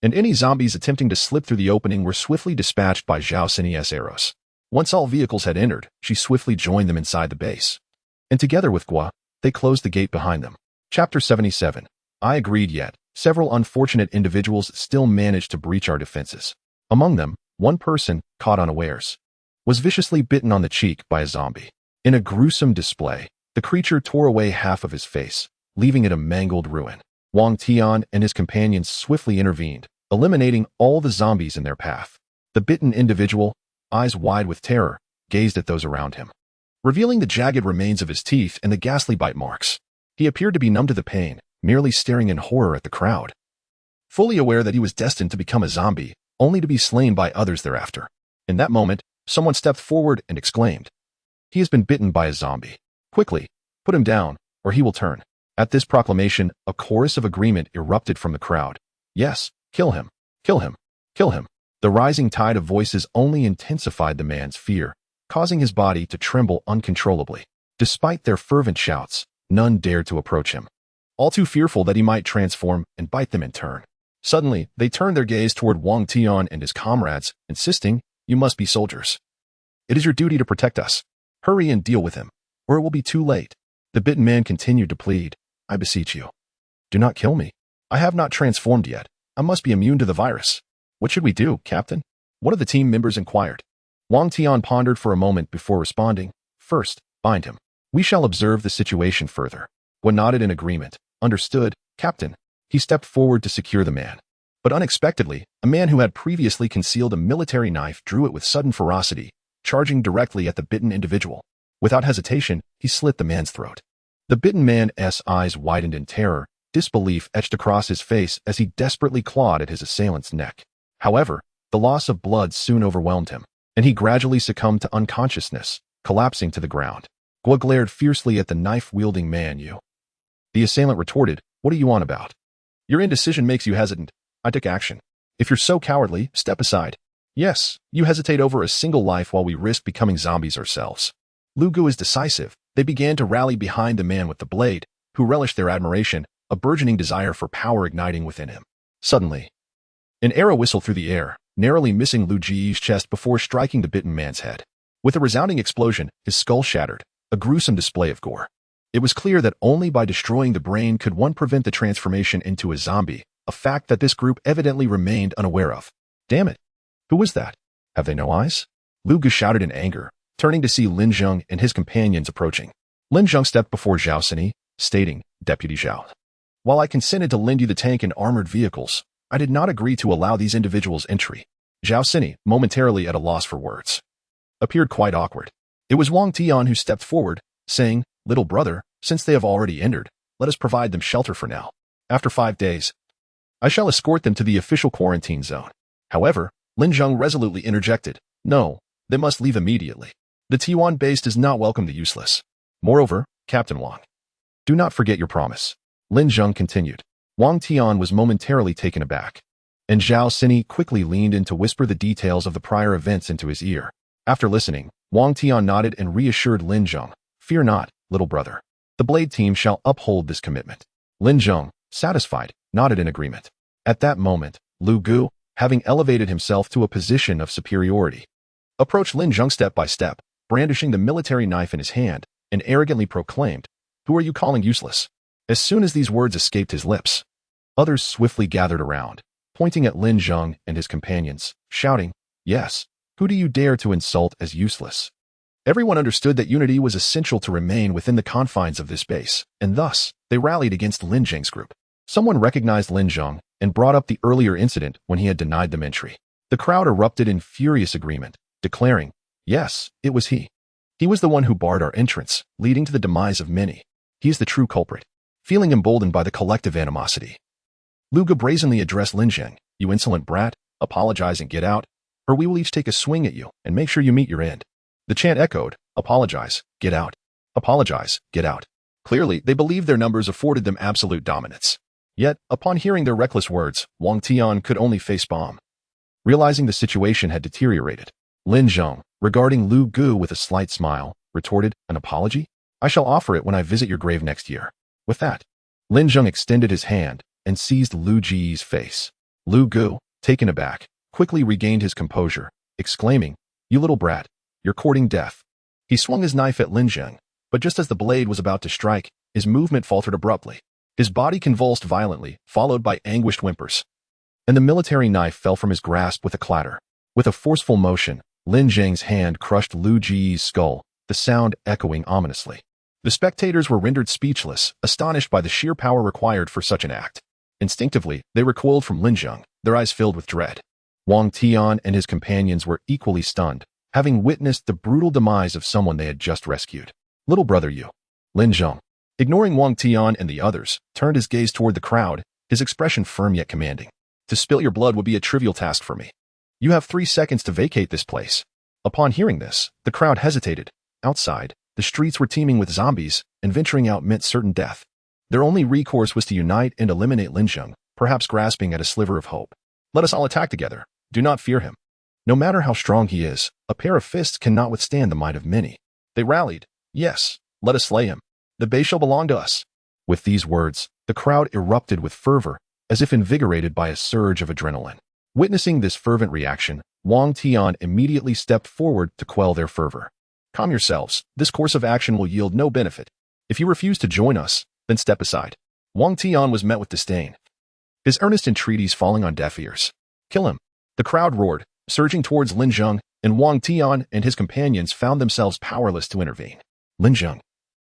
and any zombies attempting to slip through the opening were swiftly dispatched by Zhao Sini's arrows. Once all vehicles had entered, she swiftly joined them inside the base, and together with Gua, they closed the gate behind them. Chapter 77. I agreed, yet several unfortunate individuals still managed to breach our defenses. Among them, one person, caught unawares, was viciously bitten on the cheek by a zombie. In a gruesome display, the creature tore away half of his face, leaving it a mangled ruin. Wang Tian and his companions swiftly intervened, eliminating all the zombies in their path. The bitten individual, eyes wide with terror, gazed at those around him, revealing the jagged remains of his teeth and the ghastly bite marks. He appeared to be numb to the pain, merely staring in horror at the crowd, fully aware that he was destined to become a zombie, only to be slain by others thereafter. In that moment, someone stepped forward and exclaimed, "He has been bitten by a zombie. Quickly, put him down, or he will turn." At this proclamation, a chorus of agreement erupted from the crowd. "Yes, kill him, kill him, kill him." The rising tide of voices only intensified the man's fear, causing his body to tremble uncontrollably. Despite their fervent shouts, none dared to approach him, all too fearful that he might transform and bite them in turn. Suddenly, they turned their gaze toward Wang Tian and his comrades, insisting, "You must be soldiers. It is your duty to protect us. Hurry and deal with him, or it will be too late." The bitten man continued to plead, "I beseech you. Do not kill me. I have not transformed yet. I must be immune to the virus." "What should we do, Captain?" one of the team members inquired. Wang Tian pondered for a moment before responding, "First, bind him. We shall observe the situation further." Guo nodded in agreement. "Understood, Captain." He stepped forward to secure the man. But unexpectedly, a man who had previously concealed a military knife drew it with sudden ferocity, charging directly at the bitten individual. Without hesitation, he slit the man's throat. The bitten man's eyes widened in terror, disbelief etched across his face as he desperately clawed at his assailant's neck. However, the loss of blood soon overwhelmed him, and he gradually succumbed to unconsciousness, collapsing to the ground. Guo glared fiercely at the knife-wielding man. "You." The assailant retorted, "What are you on about? Your indecision makes you hesitant. I took action. If you're so cowardly, step aside. Yes, you hesitate over a single life while we risk becoming zombies ourselves." Lu Gu is decisive. They began to rally behind the man with the blade, who relished their admiration, a burgeoning desire for power igniting within him. Suddenly, an arrow whistled through the air, narrowly missing Lu Ji's chest before striking the bitten man's head. With a resounding explosion, his skull shattered, a gruesome display of gore. It was clear that only by destroying the brain could one prevent the transformation into a zombie, a fact that this group evidently remained unaware of. "Damn it! Who was that? Have they no eyes?" Lu Gu shouted in anger, turning to see Lin Zheng and his companions approaching. Lin Zheng stepped before Zhao Sini, stating, "Deputy Zhao, while I consented to lend you the tank and armored vehicles, I did not agree to allow these individuals entry." Zhao Sini, momentarily at a loss for words, appeared quite awkward. It was Wang Tian who stepped forward, saying, "Little brother, since they have already entered, let us provide them shelter for now. After 5 days, I shall escort them to the official quarantine zone." However, Lin Zheng resolutely interjected, "No, they must leave immediately. The T1 base does not welcome the useless. Moreover, Captain Wang, do not forget your promise." Lin Zheng continued. Wang Tian was momentarily taken aback, and Zhao Sini quickly leaned in to whisper the details of the prior events into his ear. After listening, Wang Tian nodded and reassured Lin Zheng, "Fear not, little brother. The Blade team shall uphold this commitment." Lin Zheng, satisfied, nodded in agreement. At that moment, Lu Gu, having elevated himself to a position of superiority, approached Lin Zheng step by step, brandishing the military knife in his hand, and arrogantly proclaimed, "Who are you calling useless?" As soon as these words escaped his lips, others swiftly gathered around, pointing at Lin Zheng and his companions, shouting, "Yes, who do you dare to insult as useless?" Everyone understood that unity was essential to remain within the confines of this base, and thus, they rallied against Lin Zheng's group. Someone recognized Lin Zheng and brought up the earlier incident when he had denied them entry. The crowd erupted in furious agreement, declaring, "Yes, it was he. He was the one who barred our entrance, leading to the demise of many. He is the true culprit." Feeling emboldened by the collective animosity, Lu Gu brazenly addressed Lin Zheng, "You insolent brat, apologize and get out, or we will each take a swing at you and make sure you meet your end." The chant echoed, "Apologize, get out. Apologize, get out." Clearly, they believed their numbers afforded them absolute dominance. Yet, upon hearing their reckless words, Wang Tian could only facepalm. Realizing the situation had deteriorated, Lin Zheng, regarding Lu Gu with a slight smile, retorted, "An apology? I shall offer it when I visit your grave next year." With that, Lin Zheng extended his hand and seized Lu Ji's face. Lu Gu, taken aback, quickly regained his composure, exclaiming, "You little brat, you're courting death." He swung his knife at Lin Zheng, but just as the blade was about to strike, his movement faltered abruptly. His body convulsed violently, followed by anguished whimpers, and the military knife fell from his grasp with a clatter. With a forceful motion, Lin Zheng's hand crushed Lu Ji's skull, the sound echoing ominously. The spectators were rendered speechless, astonished by the sheer power required for such an act. Instinctively, they recoiled from Lin Zheng, their eyes filled with dread. Wang Tian and his companions were equally stunned, having witnessed the brutal demise of someone they had just rescued. "Little brother, you." Lin Zheng, ignoring Wang Tian and the others, turned his gaze toward the crowd, his expression firm yet commanding. "To spill your blood would be a trivial task for me. You have 3 seconds to vacate this place." Upon hearing this, the crowd hesitated. Outside, the streets were teeming with zombies, and venturing out meant certain death. Their only recourse was to unite and eliminate Lin Zheng, perhaps grasping at a sliver of hope. "Let us all attack together. Do not fear him. No matter how strong he is, a pair of fists cannot withstand the might of many." They rallied. "Yes, let us slay him. The base shall belong to us." With these words, the crowd erupted with fervor, as if invigorated by a surge of adrenaline. Witnessing this fervent reaction, Wang Tian immediately stepped forward to quell their fervor. Calm yourselves. This course of action will yield no benefit. If you refuse to join us, then step aside. Wang Tian was met with disdain, his earnest entreaties falling on deaf ears. Kill him. The crowd roared, surging towards Lin Zheng, and Wang Tian and his companions found themselves powerless to intervene. Lin Zheng,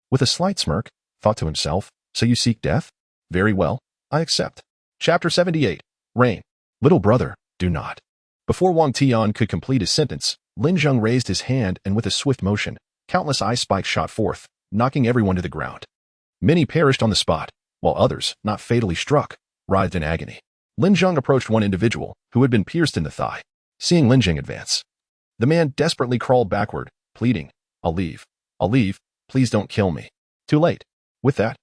with a slight smirk, thought to himself, so you seek death? Very well, I accept. Chapter 78. Reign. Little brother, do not. Before Wang Tian could complete his sentence, Lin Zheng raised his hand and with a swift motion, countless ice spikes shot forth, knocking everyone to the ground. Many perished on the spot, while others, not fatally struck, writhed in agony. Lin Zheng approached one individual who had been pierced in the thigh. Seeing Lin Zheng advance, the man desperately crawled backward, pleading, I'll leave, please don't kill me. Too late. With that,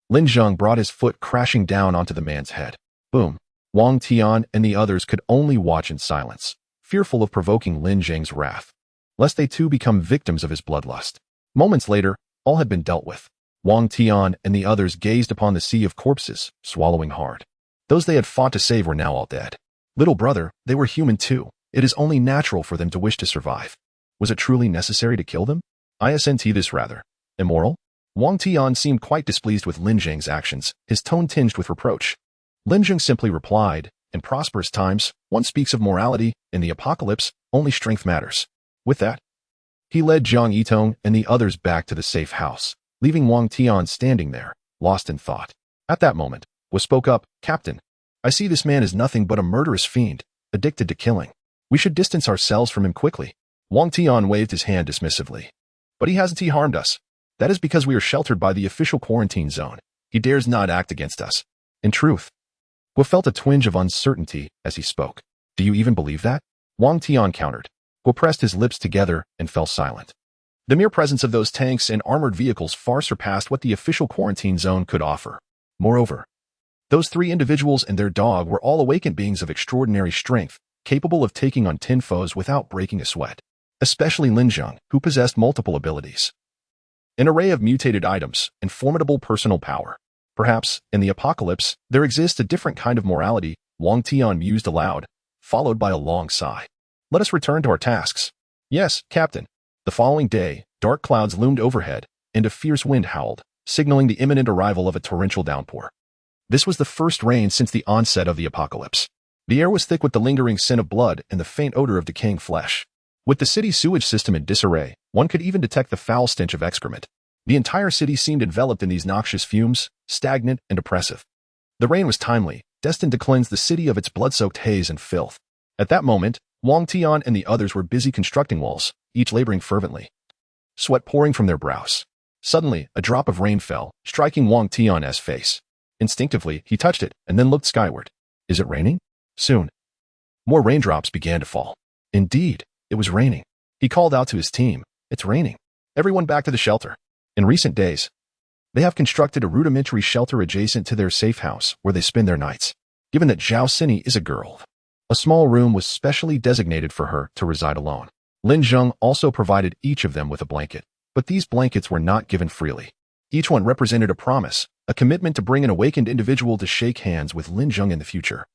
Lin Zheng brought his foot crashing down onto the man's head. Boom. Wang Tian and the others could only watch in silence, fearful of provoking Lin Zheng's wrath, lest they too become victims of his bloodlust. Moments later, all had been dealt with. Wang Tian and the others gazed upon the sea of corpses, swallowing hard. Those they had fought to save were now all dead. Little brother, they were human too. It is only natural for them to wish to survive. Was it truly necessary to kill them? Isn't this rather immoral? Wang Tian seemed quite displeased with Lin Zheng's actions, his tone tinged with reproach. Lin Zheng simply replied, in prosperous times, one speaks of morality, in the apocalypse, only strength matters. With that, he led Zhang Yitong and the others back to the safe house, leaving Wang Tian standing there, lost in thought. At that moment, Wu spoke up, Captain, I see this man is nothing but a murderous fiend, addicted to killing. We should distance ourselves from him quickly. Wang Tian waved his hand dismissively. But he hasn't harmed us. That is because we are sheltered by the official quarantine zone. He dares not act against us. In truth, Wu felt a twinge of uncertainty as he spoke. Do you even believe that? Wang Tian countered. Wu pressed his lips together and fell silent. The mere presence of those tanks and armored vehicles far surpassed what the official quarantine zone could offer. Moreover, those three individuals and their dog were all awakened beings of extraordinary strength, capable of taking on 10 foes without breaking a sweat. Especially Lin Zheng, who possessed multiple abilities, an array of mutated items, and formidable personal power. Perhaps, in the apocalypse, there exists a different kind of morality, Wang Tian mused aloud, followed by a long sigh. Let us return to our tasks. Yes, Captain. The following day, dark clouds loomed overhead, and a fierce wind howled, signaling the imminent arrival of a torrential downpour. This was the first rain since the onset of the apocalypse. The air was thick with the lingering scent of blood and the faint odor of decaying flesh. With the city's sewage system in disarray, one could even detect the foul stench of excrement. The entire city seemed enveloped in these noxious fumes, stagnant and oppressive. The rain was timely, destined to cleanse the city of its blood-soaked haze and filth. At that moment, Wang Tian and the others were busy constructing walls, each laboring fervently, sweat pouring from their brows. Suddenly, a drop of rain fell, striking Wang Tian's face. Instinctively, he touched it and then looked skyward. Is it raining? Soon, more raindrops began to fall. Indeed, it was raining. He called out to his team, it's raining. Everyone back to the shelter. In recent days, they have constructed a rudimentary shelter adjacent to their safe house where they spend their nights. Given that Zhao Sini is a girl, a small room was specially designated for her to reside alone. Lin Zheng also provided each of them with a blanket, but these blankets were not given freely. Each one represented a promise, a commitment to bring an awakened individual to shake hands with Lin Zheng in the future.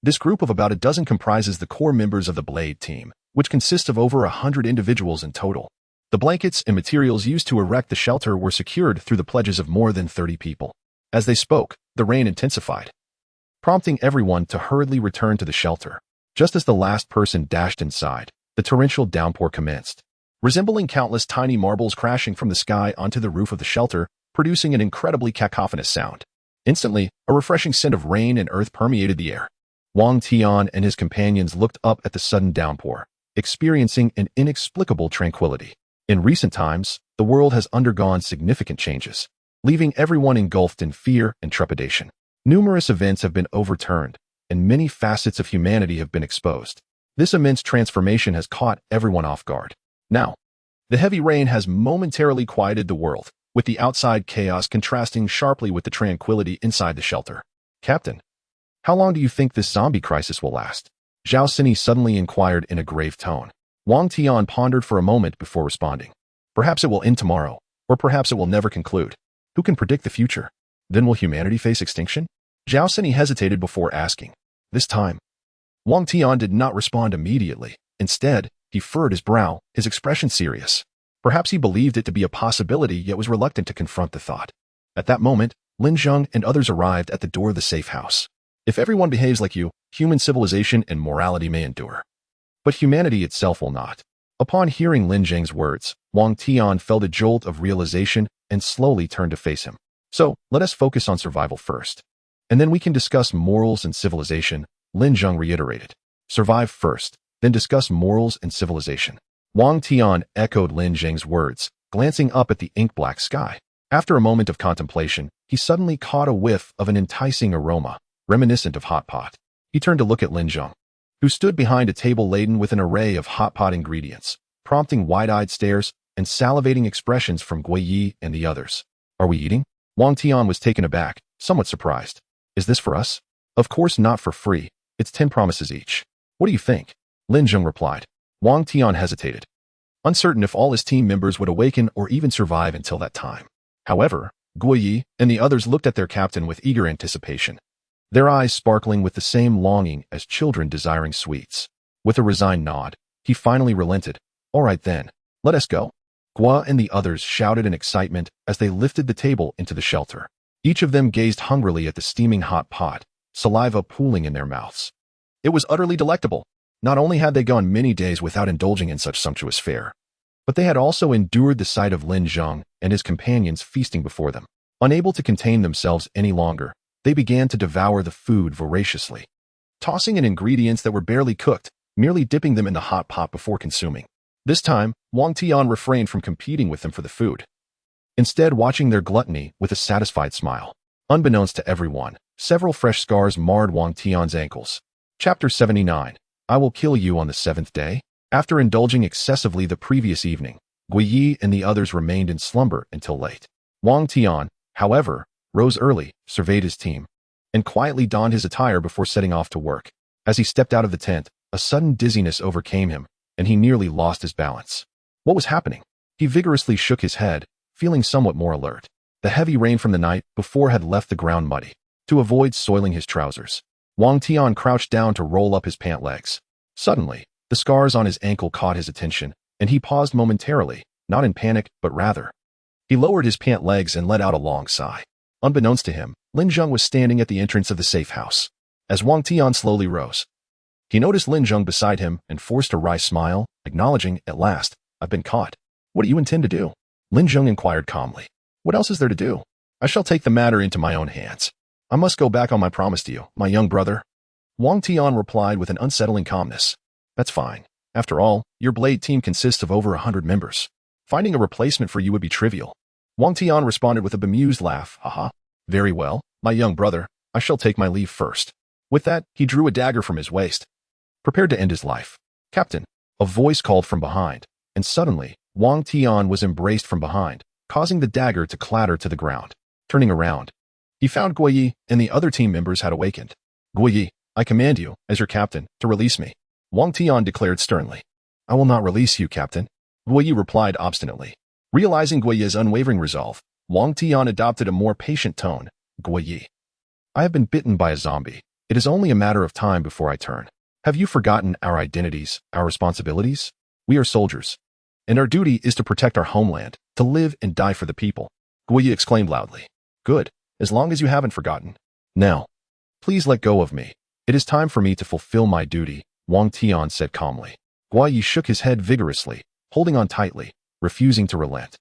This group of about a dozen comprises the core members of the Blade team, which consists of over 100 individuals in total. The blankets and materials used to erect the shelter were secured through the pledges of more than 30 people. As they spoke, the rain intensified, prompting everyone to hurriedly return to the shelter. Just as the last person dashed inside, the torrential downpour commenced, resembling countless tiny marbles crashing from the sky onto the roof of the shelter, producing an incredibly cacophonous sound. Instantly, a refreshing scent of rain and earth permeated the air. Wang Tian and his companions looked up at the sudden downpour, experiencing an inexplicable tranquility. In recent times, the world has undergone significant changes, leaving everyone engulfed in fear and trepidation. Numerous events have been overturned, and many facets of humanity have been exposed. This immense transformation has caught everyone off guard. Now, the heavy rain has momentarily quieted the world, with the outside chaos contrasting sharply with the tranquility inside the shelter. Captain, how long do you think this zombie crisis will last? Zhao Sini suddenly inquired in a grave tone. Wang Tian pondered for a moment before responding. Perhaps it will end tomorrow, or perhaps it will never conclude. Who can predict the future? Then will humanity face extinction? Zhao Seni hesitated before asking. This time, Wang Tian did not respond immediately. Instead, he furrowed his brow, his expression serious. Perhaps he believed it to be a possibility yet was reluctant to confront the thought. At that moment, Lin Zheng and others arrived at the door of the safe house. If everyone behaves like you, human civilization and morality may endure. But humanity itself will not. Upon hearing Lin Zheng's words, Wang Tian felt a jolt of realization and slowly turned to face him. So, let us focus on survival first. And then we can discuss morals and civilization, Lin Zheng reiterated. Survive first, then discuss morals and civilization. Wang Tian echoed Lin Zheng's words, glancing up at the ink-black sky. After a moment of contemplation, he suddenly caught a whiff of an enticing aroma, reminiscent of hot pot. He turned to look at Lin Zheng, who stood behind a table laden with an array of hot pot ingredients, prompting wide-eyed stares and salivating expressions from Guiyi and the others. Are we eating? Wang Tian was taken aback, somewhat surprised. Is this for us? Of course not for free. It's 10 promises each. What do you think? Lin Zheng replied. Wang Tian hesitated, uncertain if all his team members would awaken or even survive until that time. However, Guiyi and the others looked at their captain with eager anticipation, their eyes sparkling with the same longing as children desiring sweets. With a resigned nod, he finally relented. All right then, let us go. Gua and the others shouted in excitement as they lifted the table into the shelter. Each of them gazed hungrily at the steaming hot pot, saliva pooling in their mouths. It was utterly delectable. Not only had they gone many days without indulging in such sumptuous fare, but they had also endured the sight of Lin Zheng and his companions feasting before them. Unable to contain themselves any longer, they began to devour the food voraciously, tossing in ingredients that were barely cooked, merely dipping them in the hot pot before consuming. This time, Wang Tian refrained from competing with them for the food, instead watching their gluttony with a satisfied smile. Unbeknownst to everyone, several fresh scars marred Wang Tian's ankles. Chapter 79. I will kill you on the 7th day. After indulging excessively the previous evening, Guiyi and the others remained in slumber until late. Wang Tian, however, rose early, surveyed his team, and quietly donned his attire before setting off to work. As he stepped out of the tent, a sudden dizziness overcame him, and he nearly lost his balance. What was happening? He vigorously shook his head, feeling somewhat more alert. The heavy rain from the night before had left the ground muddy. To avoid soiling his trousers, Wang Tian crouched down to roll up his pant legs. Suddenly, the scars on his ankle caught his attention, and he paused momentarily, not in panic, but rather. He lowered his pant legs and let out a long sigh. Unbeknownst to him, Lin Zheng was standing at the entrance of the safe house. As Wang Tian slowly rose, he noticed Lin Zheng beside him and forced a wry smile, acknowledging, at last, I've been caught. What do you intend to do? Lin Zheng inquired calmly. What else is there to do? I shall take the matter into my own hands. I must go back on my promise to you, my young brother. Wang Tian replied with an unsettling calmness. That's fine. After all, your blade team consists of over 100 members. Finding a replacement for you would be trivial. Wang Tian responded with a bemused laugh. Haha. Very well, my young brother. I shall take my leave first. With that, he drew a dagger from his waist, prepared to end his life. Captain, a voice called from behind, and suddenly, Wang Tian was embraced from behind, causing the dagger to clatter to the ground. Turning around, he found Guiyi and the other team members had awakened. Guiyi, I command you, as your captain, to release me. Wang Tian declared sternly. I will not release you, Captain. Guiyi replied obstinately. Realizing Guiyi's unwavering resolve, Wang Tian adopted a more patient tone. Guiyi, I have been bitten by a zombie. It is only a matter of time before I turn. Have you forgotten our identities, our responsibilities? We are soldiers, and our duty is to protect our homeland, to live and die for the people. Guiyi exclaimed loudly. Good, as long as you haven't forgotten. Now, please let go of me. It is time for me to fulfill my duty, Wang Tian said calmly. Guiyi shook his head vigorously, holding on tightly, refusing to relent.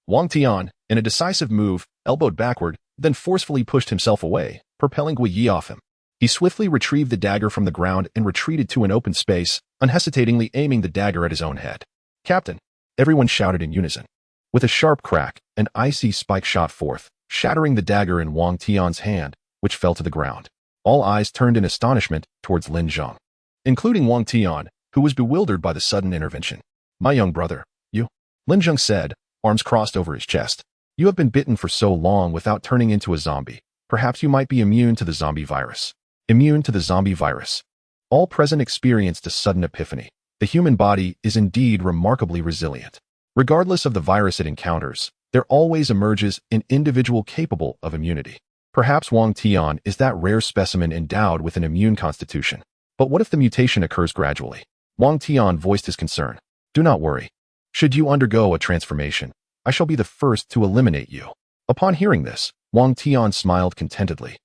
Wang Tian, in a decisive move, elbowed backward, then forcefully pushed himself away, propelling Guiyi off him. He swiftly retrieved the dagger from the ground and retreated to an open space, unhesitatingly aiming the dagger at his own head. Captain! Everyone shouted in unison. With a sharp crack, an icy spike shot forth, shattering the dagger in Wang Tian's hand, which fell to the ground. All eyes turned in astonishment towards Lin Zheng, including Wang Tian, who was bewildered by the sudden intervention. My young brother, you, Lin Zheng said, arms crossed over his chest. You have been bitten for so long without turning into a zombie. Perhaps you might be immune to the zombie virus. Immune to the zombie virus. All present experienced a sudden epiphany. The human body is indeed remarkably resilient. Regardless of the virus it encounters, there always emerges an individual capable of immunity. Perhaps Wang Tian is that rare specimen endowed with an immune constitution. But what if the mutation occurs gradually? Wang Tian voiced his concern. Do not worry. Should you undergo a transformation, I shall be the first to eliminate you. Upon hearing this, Wang Tian smiled contentedly,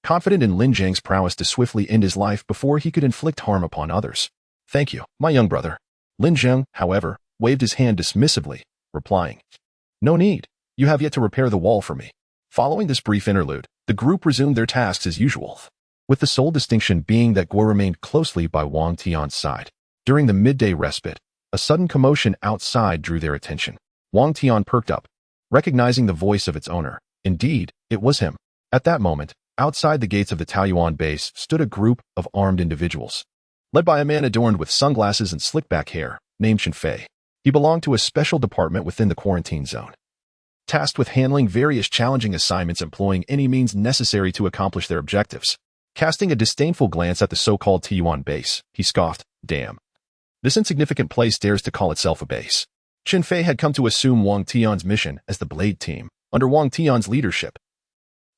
confident in Lin Zheng's prowess to swiftly end his life before he could inflict harm upon others. Thank you, my young brother. Lin Zheng, however, waved his hand dismissively, replying, No need. You have yet to repair the wall for me. Following this brief interlude, the group resumed their tasks as usual, with the sole distinction being that Guo remained closely by Wang Tian's side. During the midday respite, a sudden commotion outside drew their attention. Wang Tian perked up, recognizing the voice of its owner. Indeed, it was him. At that moment, outside the gates of the Taoyuan base stood a group of armed individuals, led by a man adorned with sunglasses and slick-back hair, named Chen Fei. He belonged to a special department within the quarantine zone, tasked with handling various challenging assignments employing any means necessary to accomplish their objectives. Casting a disdainful glance at the so-called Taoyuan base, he scoffed, Damn. This insignificant place dares to call itself a base. Chen Fei had come to assume Wang Tian's mission as the Blade Team, under Wang Tian's leadership,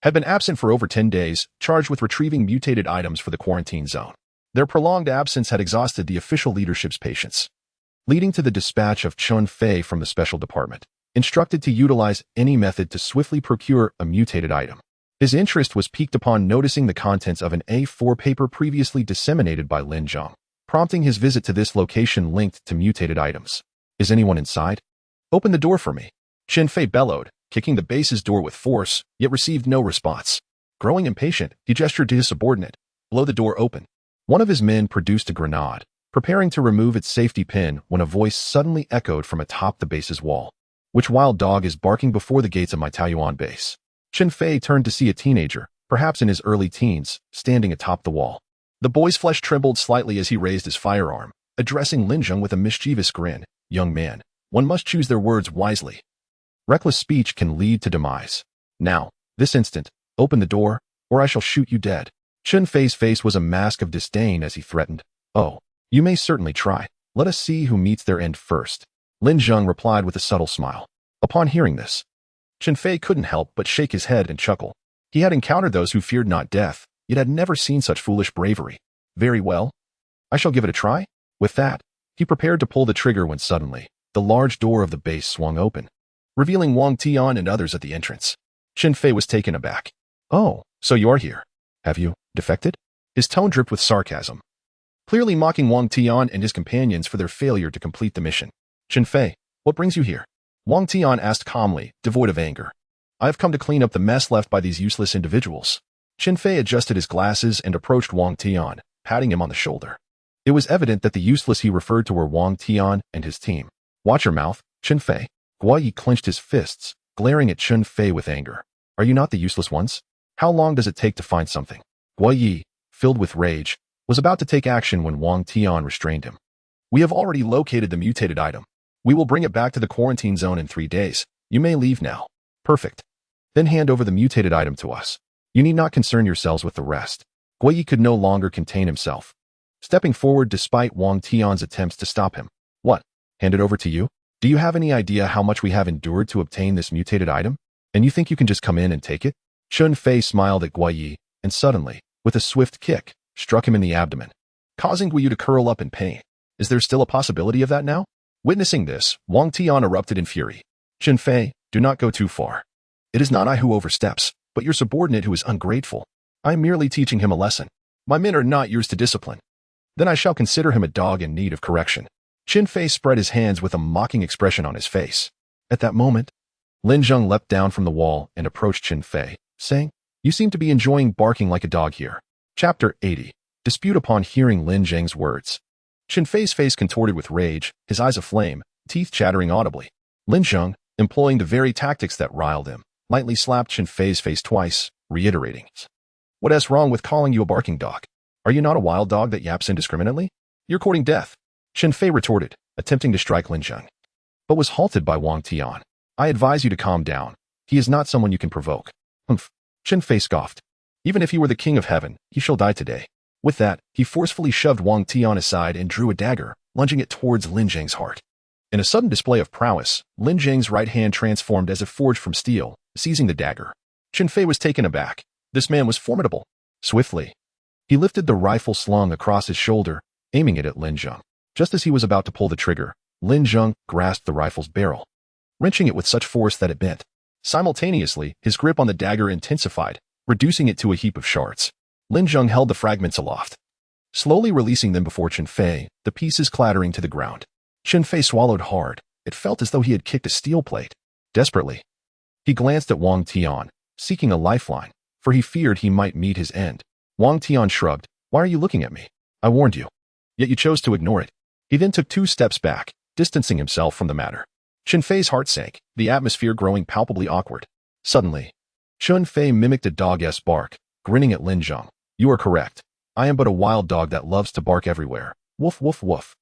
had been absent for over 10 days, charged with retrieving mutated items for the quarantine zone. Their prolonged absence had exhausted the official leadership's patience, leading to the dispatch of Chen Fei from the special department, instructed to utilize any method to swiftly procure a mutated item. His interest was piqued upon noticing the contents of an A4 paper previously disseminated by Lin Zheng, prompting his visit to this location linked to mutated items. Is anyone inside? Open the door for me. Chen Fei bellowed, kicking the base's door with force, yet received no response. Growing impatient, he gestured to his subordinate. Blow the door open. One of his men produced a grenade, preparing to remove its safety pin when a voice suddenly echoed from atop the base's wall. Which wild dog is barking before the gates of my Taoyuan base? Chen Fei turned to see a teenager, perhaps in his early teens, standing atop the wall. The boy's flesh trembled slightly as he raised his firearm, addressing Lin Zheng with a mischievous grin. Young man, one must choose their words wisely. Reckless speech can lead to demise. Now, this instant, open the door, or I shall shoot you dead. Chen Fei's face was a mask of disdain as he threatened. Oh, you may certainly try. Let us see who meets their end first. Lin Zheng replied with a subtle smile. Upon hearing this, Chen Fei couldn't help but shake his head and chuckle. He had encountered those who feared not death, yet had never seen such foolish bravery. Very well. I shall give it a try. With that, he prepared to pull the trigger when suddenly, the large door of the base swung open, revealing Wang Tian and others at the entrance. Chen Fei was taken aback. Oh, so you are here. Have you defected? His tone dripped with sarcasm, clearly mocking Wang Tian and his companions for their failure to complete the mission. Chen Fei, what brings you here? Wang Tian asked calmly, devoid of anger. I have come to clean up the mess left by these useless individuals. Chen Fei adjusted his glasses and approached Wang Tian, patting him on the shoulder. It was evident that the useless he referred to were Wang Tian and his team. Watch your mouth, Chen Fei. Guo Yi clenched his fists, glaring at Chen Fei with anger. Are you not the useless ones? How long does it take to find something? Guo Yi, filled with rage, was about to take action when Wang Tian restrained him. We have already located the mutated item. We will bring it back to the quarantine zone in 3 days. You may leave now. Perfect. Then hand over the mutated item to us. You need not concern yourselves with the rest. Guo Yi could no longer contain himself, stepping forward despite Wang Tian's attempts to stop him. What? Hand it over to you? Do you have any idea how much we have endured to obtain this mutated item? And you think you can just come in and take it? Chen Fei smiled at Guo Yi, and suddenly, with a swift kick, struck him in the abdomen, causing Guo Yi to curl up in pain. Is there still a possibility of that now? Witnessing this, Wang Tian erupted in fury. Chen Fei, do not go too far. It is not I who oversteps, but your subordinate who is ungrateful. I am merely teaching him a lesson. My men are not yours to discipline. Then I shall consider him a dog in need of correction. Chen Fei spread his hands with a mocking expression on his face. At that moment, Lin Zheng leapt down from the wall and approached Chen Fei, saying, You seem to be enjoying barking like a dog here. Chapter 80. Dispute upon hearing Lin Zheng's words. Chen Fei's face contorted with rage, his eyes aflame, teeth chattering audibly. Lin Zheng, employing the very tactics that riled him, lightly slapped Chen Fei's face twice, reiterating, What's wrong with calling you a barking dog? Are you not a wild dog that yaps indiscriminately? You're courting death. Chen Fei retorted, attempting to strike Lin Zheng, but was halted by Wang Tian. I advise you to calm down. He is not someone you can provoke. Humph. Chen Fei scoffed. Even if he were the king of heaven, he shall die today. With that, he forcefully shoved Wang Tian aside and drew a dagger, lunging it towards Lin Zheng's heart. In a sudden display of prowess, Lin Zheng's right hand transformed as if forged from steel, seizing the dagger. Chen Fei was taken aback, This man was formidable. Swiftly, he lifted the rifle slung across his shoulder, aiming it at Lin Zheng. Just as he was about to pull the trigger, Lin Zheng grasped the rifle's barrel, wrenching it with such force that it bent. Simultaneously, his grip on the dagger intensified, reducing it to a heap of shards. Lin Zheng held the fragments aloft, slowly releasing them before Chen Fei, the pieces clattering to the ground. Chen Fei swallowed hard. It felt as though he had kicked a steel plate. Desperately, he glanced at Wang Tian, seeking a lifeline, for he feared he might meet his end. Wang Tian shrugged. Why are you looking at me? I warned you. Yet you chose to ignore it. He then took 2 steps back, distancing himself from the matter. Chen Fei's heart sank, the atmosphere growing palpably awkward. Suddenly, Chen Fei mimicked a dog-esque bark, grinning at Lin Zheng. You are correct. I am but a wild dog that loves to bark everywhere. Woof, woof, woof.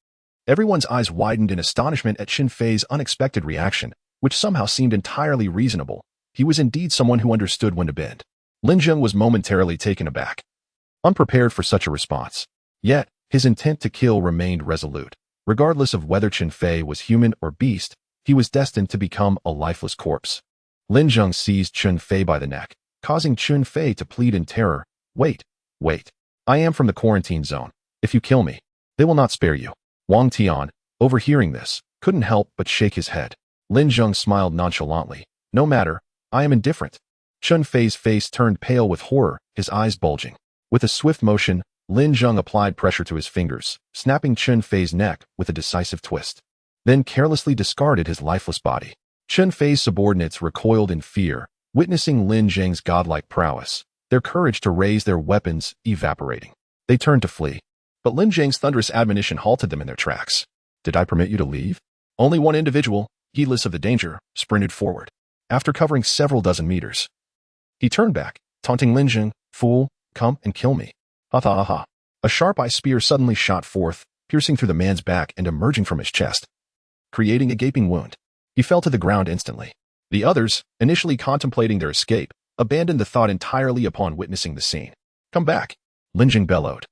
Everyone's eyes widened in astonishment at Chen Fei's unexpected reaction, which somehow seemed entirely reasonable. He was indeed someone who understood when to bend. Lin Zheng was momentarily taken aback, unprepared for such a response. Yet, his intent to kill remained resolute. Regardless of whether Chen Fei was human or beast, he was destined to become a lifeless corpse. Lin Zheng seized Chen Fei by the neck, causing Chen Fei to plead in terror. Wait. I am from the quarantine zone. If you kill me, they will not spare you. Wang Tian, overhearing this, couldn't help but shake his head. Lin Zheng smiled nonchalantly. No matter, I am indifferent. Chen Fei's face turned pale with horror, his eyes bulging. With a swift motion, Lin Zheng applied pressure to his fingers, snapping Chen Fei's neck with a decisive twist. Then carelessly discarded his lifeless body. Chen Fei's subordinates recoiled in fear, witnessing Lin Zheng's godlike prowess, their courage to raise their weapons evaporating. They turned to flee, but Lin Zheng's thunderous admonition halted them in their tracks. Did I permit you to leave? Only one individual, heedless of the danger, sprinted forward. After covering several dozen meters, he turned back, taunting Lin Zheng. Fool, come and kill me. Ha ha ha. A sharp-eye spear suddenly shot forth, piercing through the man's back and emerging from his chest, creating a gaping wound. He fell to the ground instantly. The others, initially contemplating their escape, abandoned the thought entirely upon witnessing the scene. Come back, Lin Zheng bellowed.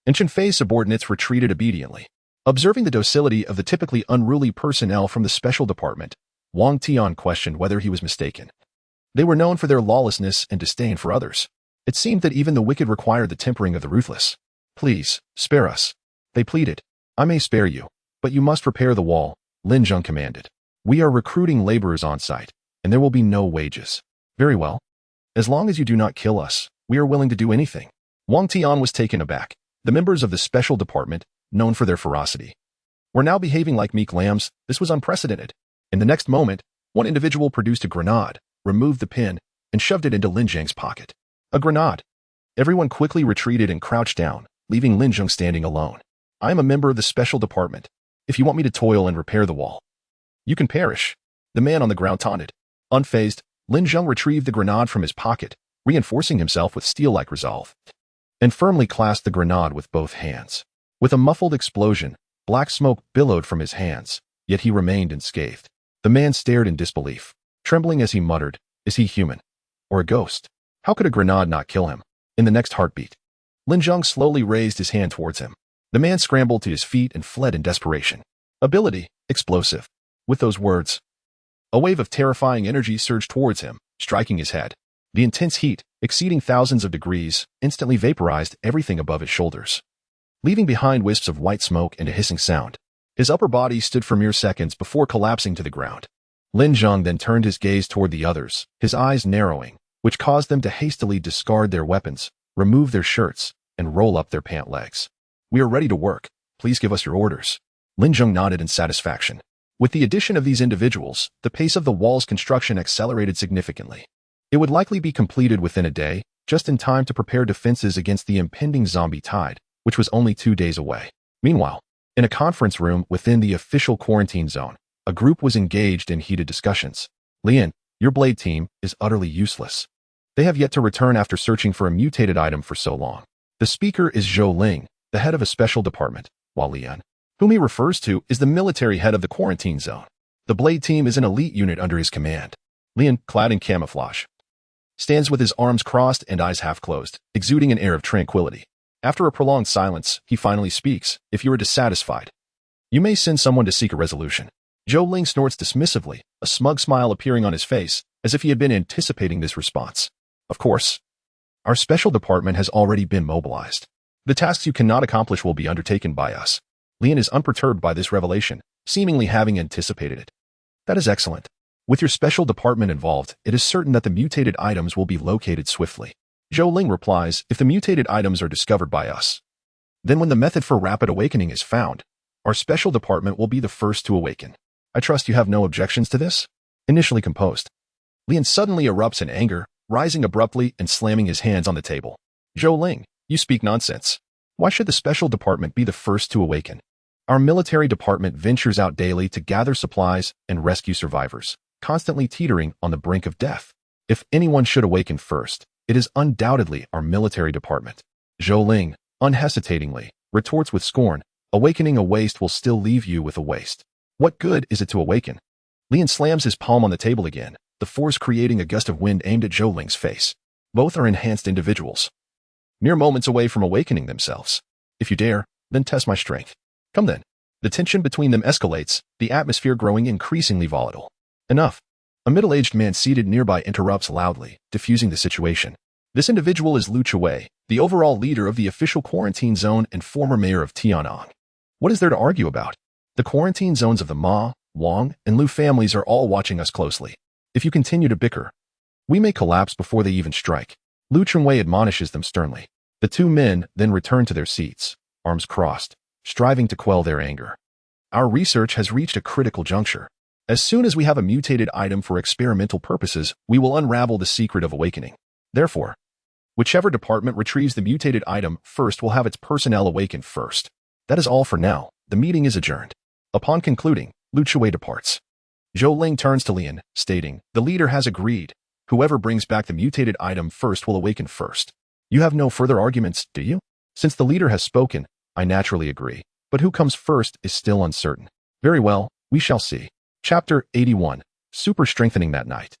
And Chen Fei's subordinates retreated obediently. Observing the docility of the typically unruly personnel from the special department, Wang Tian questioned whether he was mistaken. They were known for their lawlessness and disdain for others. It seemed that even the wicked required the tempering of the ruthless. Please, spare us, they pleaded. I may spare you, but you must repair the wall, Lin Zheng commanded. We are recruiting laborers on site, and there will be no wages. Very well. As long as you do not kill us, we are willing to do anything. Wang Tian was taken aback. The members of the special department, known for their ferocity, were now behaving like meek lambs. This was unprecedented. In the next moment, one individual produced a grenade, removed the pin, and shoved it into Lin Zheng's pocket. A grenade. Everyone quickly retreated and crouched down, leaving Lin Zheng standing alone. I am a member of the special department. If you want me to toil and repair the wall, you can perish, the man on the ground taunted. Unfazed, Lin Zheng retrieved the grenade from his pocket, reinforcing himself with steel-like resolve, and firmly clasped the grenade with both hands. With a muffled explosion, black smoke billowed from his hands, yet he remained unscathed. The man stared in disbelief, trembling as he muttered, is he human? Or a ghost? How could a grenade not kill him? In the next heartbeat, Lin Zheng slowly raised his hand towards him. The man scrambled to his feet and fled in desperation. Ability, explosive. With those words, a wave of terrifying energy surged towards him, striking his head. The intense heat, exceeding thousands of degrees, instantly vaporized everything above his shoulders, leaving behind wisps of white smoke and a hissing sound. His upper body stood for mere seconds before collapsing to the ground. Lin Zheng then turned his gaze toward the others, his eyes narrowing, which caused them to hastily discard their weapons, remove their shirts, and roll up their pant legs. We are ready to work. Please give us your orders. Lin Zheng nodded in satisfaction. With the addition of these individuals, the pace of the wall's construction accelerated significantly. It would likely be completed within a day, just in time to prepare defenses against the impending zombie tide, which was only 2 days away. Meanwhile, in a conference room within the official quarantine zone, a group was engaged in heated discussions. Lian, your blade team is utterly useless. They have yet to return after searching for a mutated item for so long. The speaker is Zhou Ling, the head of a special department, while Lian, whom he refers to, is the military head of the quarantine zone. The blade team is an elite unit under his command. Lian, clad in camouflage, stands with his arms crossed and eyes half closed, exuding an air of tranquility. After a prolonged silence, he finally speaks. If you are dissatisfied, you may send someone to seek a resolution. Zhou Ling snorts dismissively, a smug smile appearing on his face, as if he had been anticipating this response. Of course. Our special department has already been mobilized. The tasks you cannot accomplish will be undertaken by us. Lin is unperturbed by this revelation, seemingly having anticipated it. That is excellent. With your special department involved, it is certain that the mutated items will be located swiftly. Zhou Ling replies, if the mutated items are discovered by us, then when the method for rapid awakening is found, our special department will be the first to awaken. I trust you have no objections to this? Initially composed. Lin suddenly erupts in anger, rising abruptly and slamming his hands on the table. Zhou Ling, you speak nonsense. Why should the special department be the first to awaken? Our military department ventures out daily to gather supplies and rescue survivors, constantly teetering on the brink of death. If anyone should awaken first, it is undoubtedly our military department. Zhou Ling, unhesitatingly, retorts with scorn, awakening a waste will still leave you with a waste. What good is it to awaken? Lin slams his palm on the table again, the force creating a gust of wind aimed at Zhou Ling's face. Both are enhanced individuals, mere moments away from awakening themselves. If you dare, then test my strength. Come then. The tension between them escalates, the atmosphere growing increasingly volatile. Enough. A middle-aged man seated nearby interrupts loudly, diffusing the situation. This individual is Lu Chuwei, the overall leader of the official quarantine zone and former mayor of Tian'an. What is there to argue about? The quarantine zones of the Ma, Wang, and Lu families are all watching us closely. If you continue to bicker, we may collapse before they even strike. Lu Chuwei admonishes them sternly. The two men then return to their seats, arms crossed, striving to quell their anger. Our research has reached a critical juncture. As soon as we have a mutated item for experimental purposes, we will unravel the secret of awakening. Therefore, whichever department retrieves the mutated item first will have its personnel awaken first. That is all for now. The meeting is adjourned. Upon concluding, Lu Chuwei departs. Zhou Ling turns to Lin, stating, the leader has agreed. Whoever brings back the mutated item first will awaken first. You have no further arguments, do you? Since the leader has spoken, I naturally agree. But who comes first is still uncertain. Very well, we shall see. Chapter 81. Super Strengthening that night.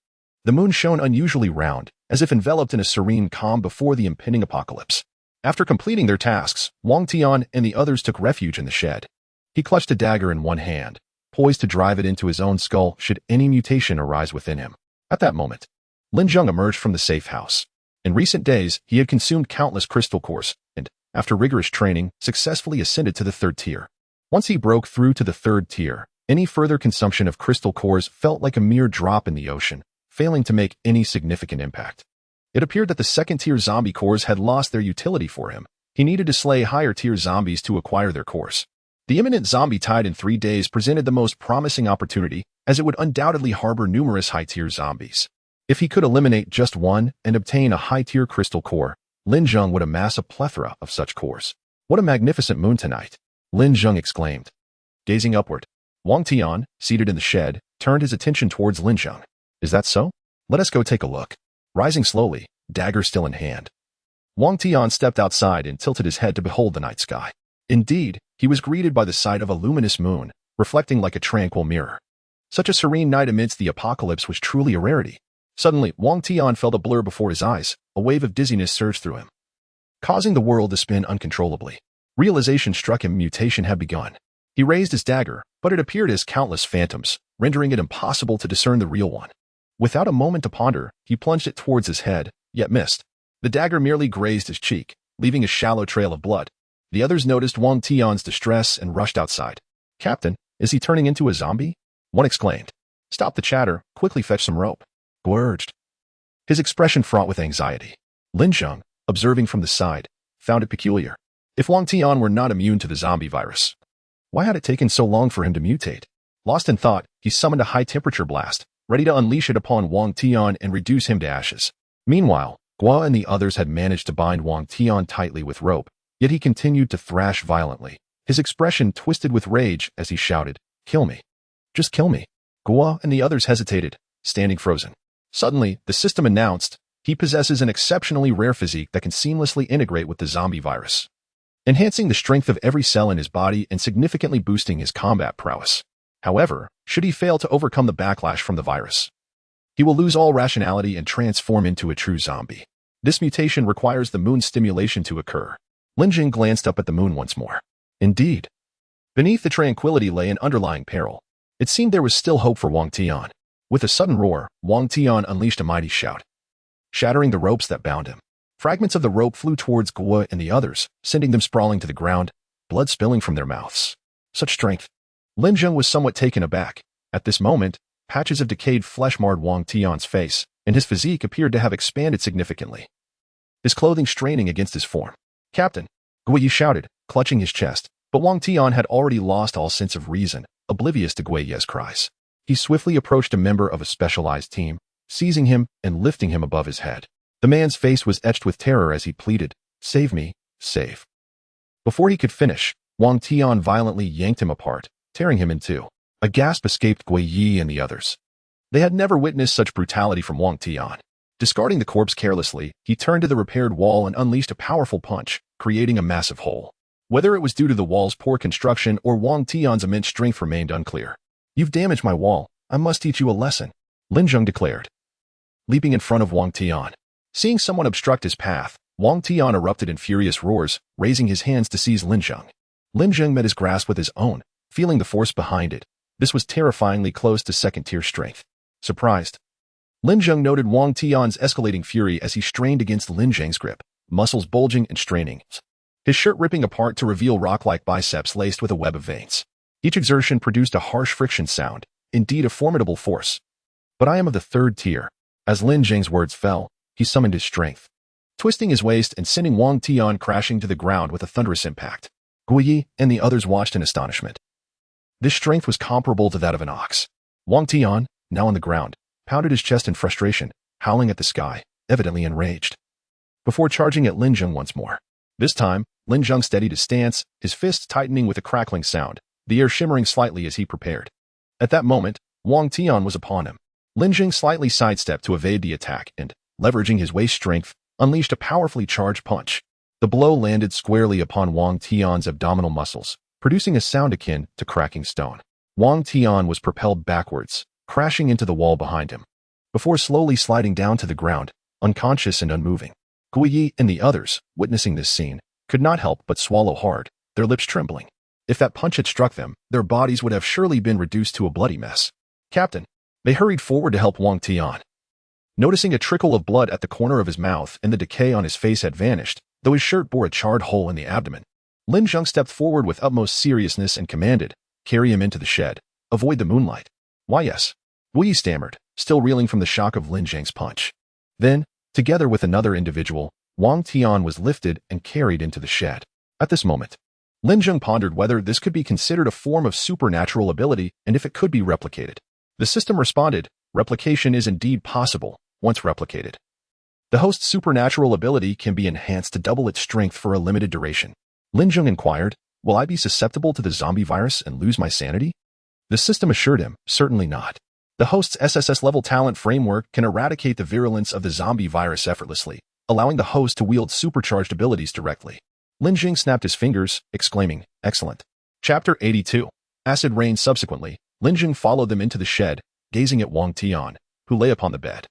The moon shone unusually round, as if enveloped in a serene calm before the impending apocalypse. After completing their tasks, Wang Tian and the others took refuge in the shed. He clutched a dagger in one hand, poised to drive it into his own skull should any mutation arise within him. At that moment, Lin Zheng emerged from the safe house. In recent days, he had consumed countless crystal cores, and, after rigorous training, successfully ascended to the 3rd tier. Once he broke through to the 3rd tier, any further consumption of crystal cores felt like a mere drop in the ocean, failing to make any significant impact. It appeared that the 2nd tier zombie cores had lost their utility for him. He needed to slay higher tier zombies to acquire their cores. The imminent zombie tide in 3 days presented the most promising opportunity, as it would undoubtedly harbor numerous high-tier zombies. If he could eliminate just one and obtain a high-tier crystal core, Lin Zheng would amass a plethora of such cores. What a magnificent moon tonight, Lin Zheng exclaimed. Gazing upward, Wang Tian, seated in the shed, turned his attention towards Lin Zheng. Is that so? Let us go take a look. Rising slowly, dagger still in hand, Wang Tian stepped outside and tilted his head to behold the night sky. Indeed, he was greeted by the sight of a luminous moon, reflecting like a tranquil mirror. Such a serene night amidst the apocalypse was truly a rarity. Suddenly, Wang Tian felt a blur before his eyes. A wave of dizziness surged through him, causing the world to spin uncontrollably. Realization struck him: mutation had begun. He raised his dagger, but it appeared as countless phantoms, rendering it impossible to discern the real one. Without a moment to ponder, he plunged it towards his head, yet missed. The dagger merely grazed his cheek, leaving a shallow trail of blood. The others noticed Wang Tian's distress and rushed outside. "Captain, is he turning into a zombie?" one exclaimed. "Stop the chatter, quickly fetch some rope," Guo urged, his expression fraught with anxiety. Lin Zheng, observing from the side, found it peculiar. If Wang Tian were not immune to the zombie virus, why had it taken so long for him to mutate? Lost in thought, he summoned a high-temperature blast, ready to unleash it upon Wang Tian and reduce him to ashes. Meanwhile, Guo and the others had managed to bind Wang Tian tightly with rope, yet he continued to thrash violently, his expression twisted with rage as he shouted, "Kill me. Just kill me." Guo and the others hesitated, standing frozen. Suddenly, the system announced, he possesses an exceptionally rare physique that can seamlessly integrate with the zombie virus, enhancing the strength of every cell in his body and significantly boosting his combat prowess. However, should he fail to overcome the backlash from the virus, he will lose all rationality and transform into a true zombie. This mutation requires the moon's stimulation to occur. Lin Zheng glanced up at the moon once more. Indeed, beneath the tranquility lay an underlying peril. It seemed there was still hope for Wang Tian. With a sudden roar, Wang Tian unleashed a mighty shout, shattering the ropes that bound him. Fragments of the rope flew towards Gua and the others, sending them sprawling to the ground, blood spilling from their mouths. Such strength. Lin Zheng was somewhat taken aback. At this moment, patches of decayed flesh marred Wang Tian's face, and his physique appeared to have expanded significantly. His clothing straining against his form. "Captain!" Gui shouted, clutching his chest, but Wang Tian had already lost all sense of reason, oblivious to Gui's cries. He swiftly approached a member of a specialized team, seizing him and lifting him above his head. The man's face was etched with terror as he pleaded, "Save me, save." Before he could finish, Wang Tian violently yanked him apart, tearing him in two. A gasp escaped Gui and the others. They had never witnessed such brutality from Wang Tian. Discarding the corpse carelessly, he turned to the repaired wall and unleashed a powerful punch, creating a massive hole. Whether it was due to the wall's poor construction or Wang Tian's immense strength remained unclear. "You've damaged my wall. I must teach you a lesson," Lin Zheng declared, leaping in front of Wang Tian. Seeing someone obstruct his path, Wang Tian erupted in furious roars, raising his hands to seize Lin Zheng. Lin Zheng met his grasp with his own, feeling the force behind it. This was terrifyingly close to second-tier strength. Surprised, Lin Zheng noted Wang Tian's escalating fury as he strained against Lin Zheng's grip, muscles bulging and straining, his shirt ripping apart to reveal rock-like biceps laced with a web of veins. Each exertion produced a harsh friction sound, indeed a formidable force. "But I am of the third tier." As Lin Zheng's words fell, he summoned his strength, twisting his waist and sending Wang Tian crashing to the ground with a thunderous impact. Gui and the others watched in astonishment. This strength was comparable to that of an ox. Wang Tian, now on the ground, pounded his chest in frustration, howling at the sky, evidently enraged. Before charging at Lin Zheng once more. This time, Lin Zheng steadied his stance, his fists tightening with a crackling sound, the air shimmering slightly as he prepared. At that moment, Wang Tian was upon him. Lin Zheng slightly sidestepped to evade the attack and, leveraging his waist strength, unleashed a powerfully charged punch. The blow landed squarely upon Wang Tian's abdominal muscles, producing a sound akin to cracking stone. Wang Tian was propelled backwards, crashing into the wall behind him, before slowly sliding down to the ground, unconscious and unmoving. Gui and the others, witnessing this scene, could not help but swallow hard, their lips trembling. If that punch had struck them, their bodies would have surely been reduced to a bloody mess. "Captain!" They hurried forward to help Wang Tian. Noticing a trickle of blood at the corner of his mouth and the decay on his face had vanished, though his shirt bore a charred hole in the abdomen, Lin Zheng stepped forward with utmost seriousness and commanded, "Carry him into the shed. Avoid the moonlight." "Why yes," Gui stammered, still reeling from the shock of Lin Zheng's punch. Then, together with another individual, Wang Tian was lifted and carried into the shed. At this moment, Lin Zheng pondered whether this could be considered a form of supernatural ability and if it could be replicated. The system responded, "Replication is indeed possible, once replicated. The host's supernatural ability can be enhanced to double its strength for a limited duration." Lin Zheng inquired, "Will I be susceptible to the zombie virus and lose my sanity?" The system assured him, "Certainly not. The host's SSS-level talent framework can eradicate the virulence of the zombie virus effortlessly, allowing the host to wield supercharged abilities directly." Lin Zheng snapped his fingers, exclaiming, "Excellent." Chapter 82. Acid Rain. Subsequently, Lin Zheng followed them into the shed, gazing at Wang Tian, who lay upon the bed.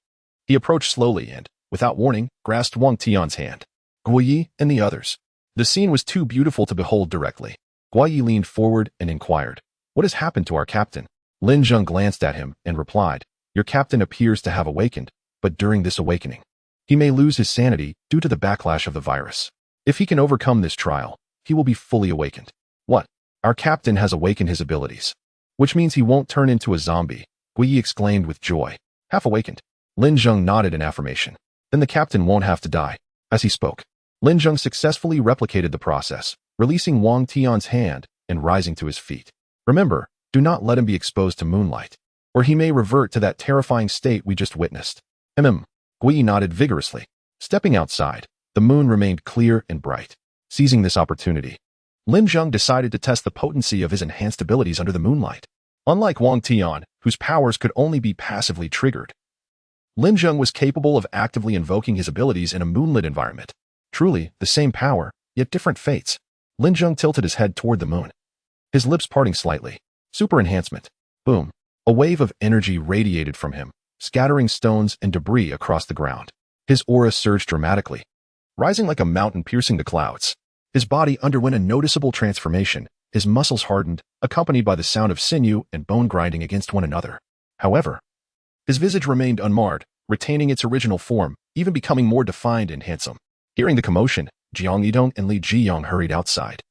He approached slowly and, without warning, grasped Wang Tian's hand. Gui and the others. The scene was too beautiful to behold directly. Gui leaned forward and inquired, "What has happened to our captain?" Lin Zheng glanced at him and replied, "Your captain appears to have awakened, but during this awakening, he may lose his sanity due to the backlash of the virus. If he can overcome this trial, he will be fully awakened." "What? Our captain has awakened his abilities, which means he won't turn into a zombie," Gui exclaimed with joy. "Half awakened." Lin Zheng nodded in affirmation. "Then the captain won't have to die." As he spoke, Lin Zheng successfully replicated the process, releasing Wang Tian's hand and rising to his feet. "Remember, do not let him be exposed to moonlight, or he may revert to that terrifying state we just witnessed." Gui nodded vigorously. Stepping outside, the moon remained clear and bright. Seizing this opportunity, Lin Zheng decided to test the potency of his enhanced abilities under the moonlight. Unlike Wang Tian, whose powers could only be passively triggered, Lin Zheng was capable of actively invoking his abilities in a moonlit environment. Truly, the same power, yet different fates. Lin Zheng tilted his head toward the moon, his lips parting slightly. Super enhancement. Boom. A wave of energy radiated from him, scattering stones and debris across the ground. His aura surged dramatically, rising like a mountain piercing the clouds. His body underwent a noticeable transformation. His muscles hardened, accompanied by the sound of sinew and bone grinding against one another. However, his visage remained unmarred, retaining its original form, even becoming more defined and handsome. Hearing the commotion, Jiang Yidong and Li Jiyong hurried outside.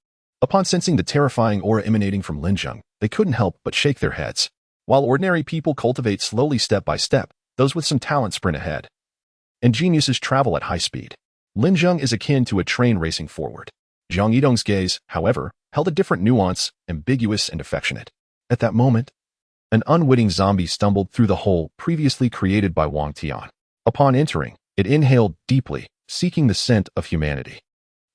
Upon sensing the terrifying aura emanating from Lin Zheng, they couldn't help but shake their heads. While ordinary people cultivate slowly step by step, those with some talent sprint ahead. And geniuses travel at high speed. Lin Zheng is akin to a train racing forward. Jiang Yidong's gaze, however, held a different nuance, ambiguous and affectionate. At that moment, an unwitting zombie stumbled through the hole previously created by Wang Tian. Upon entering, it inhaled deeply, seeking the scent of humanity.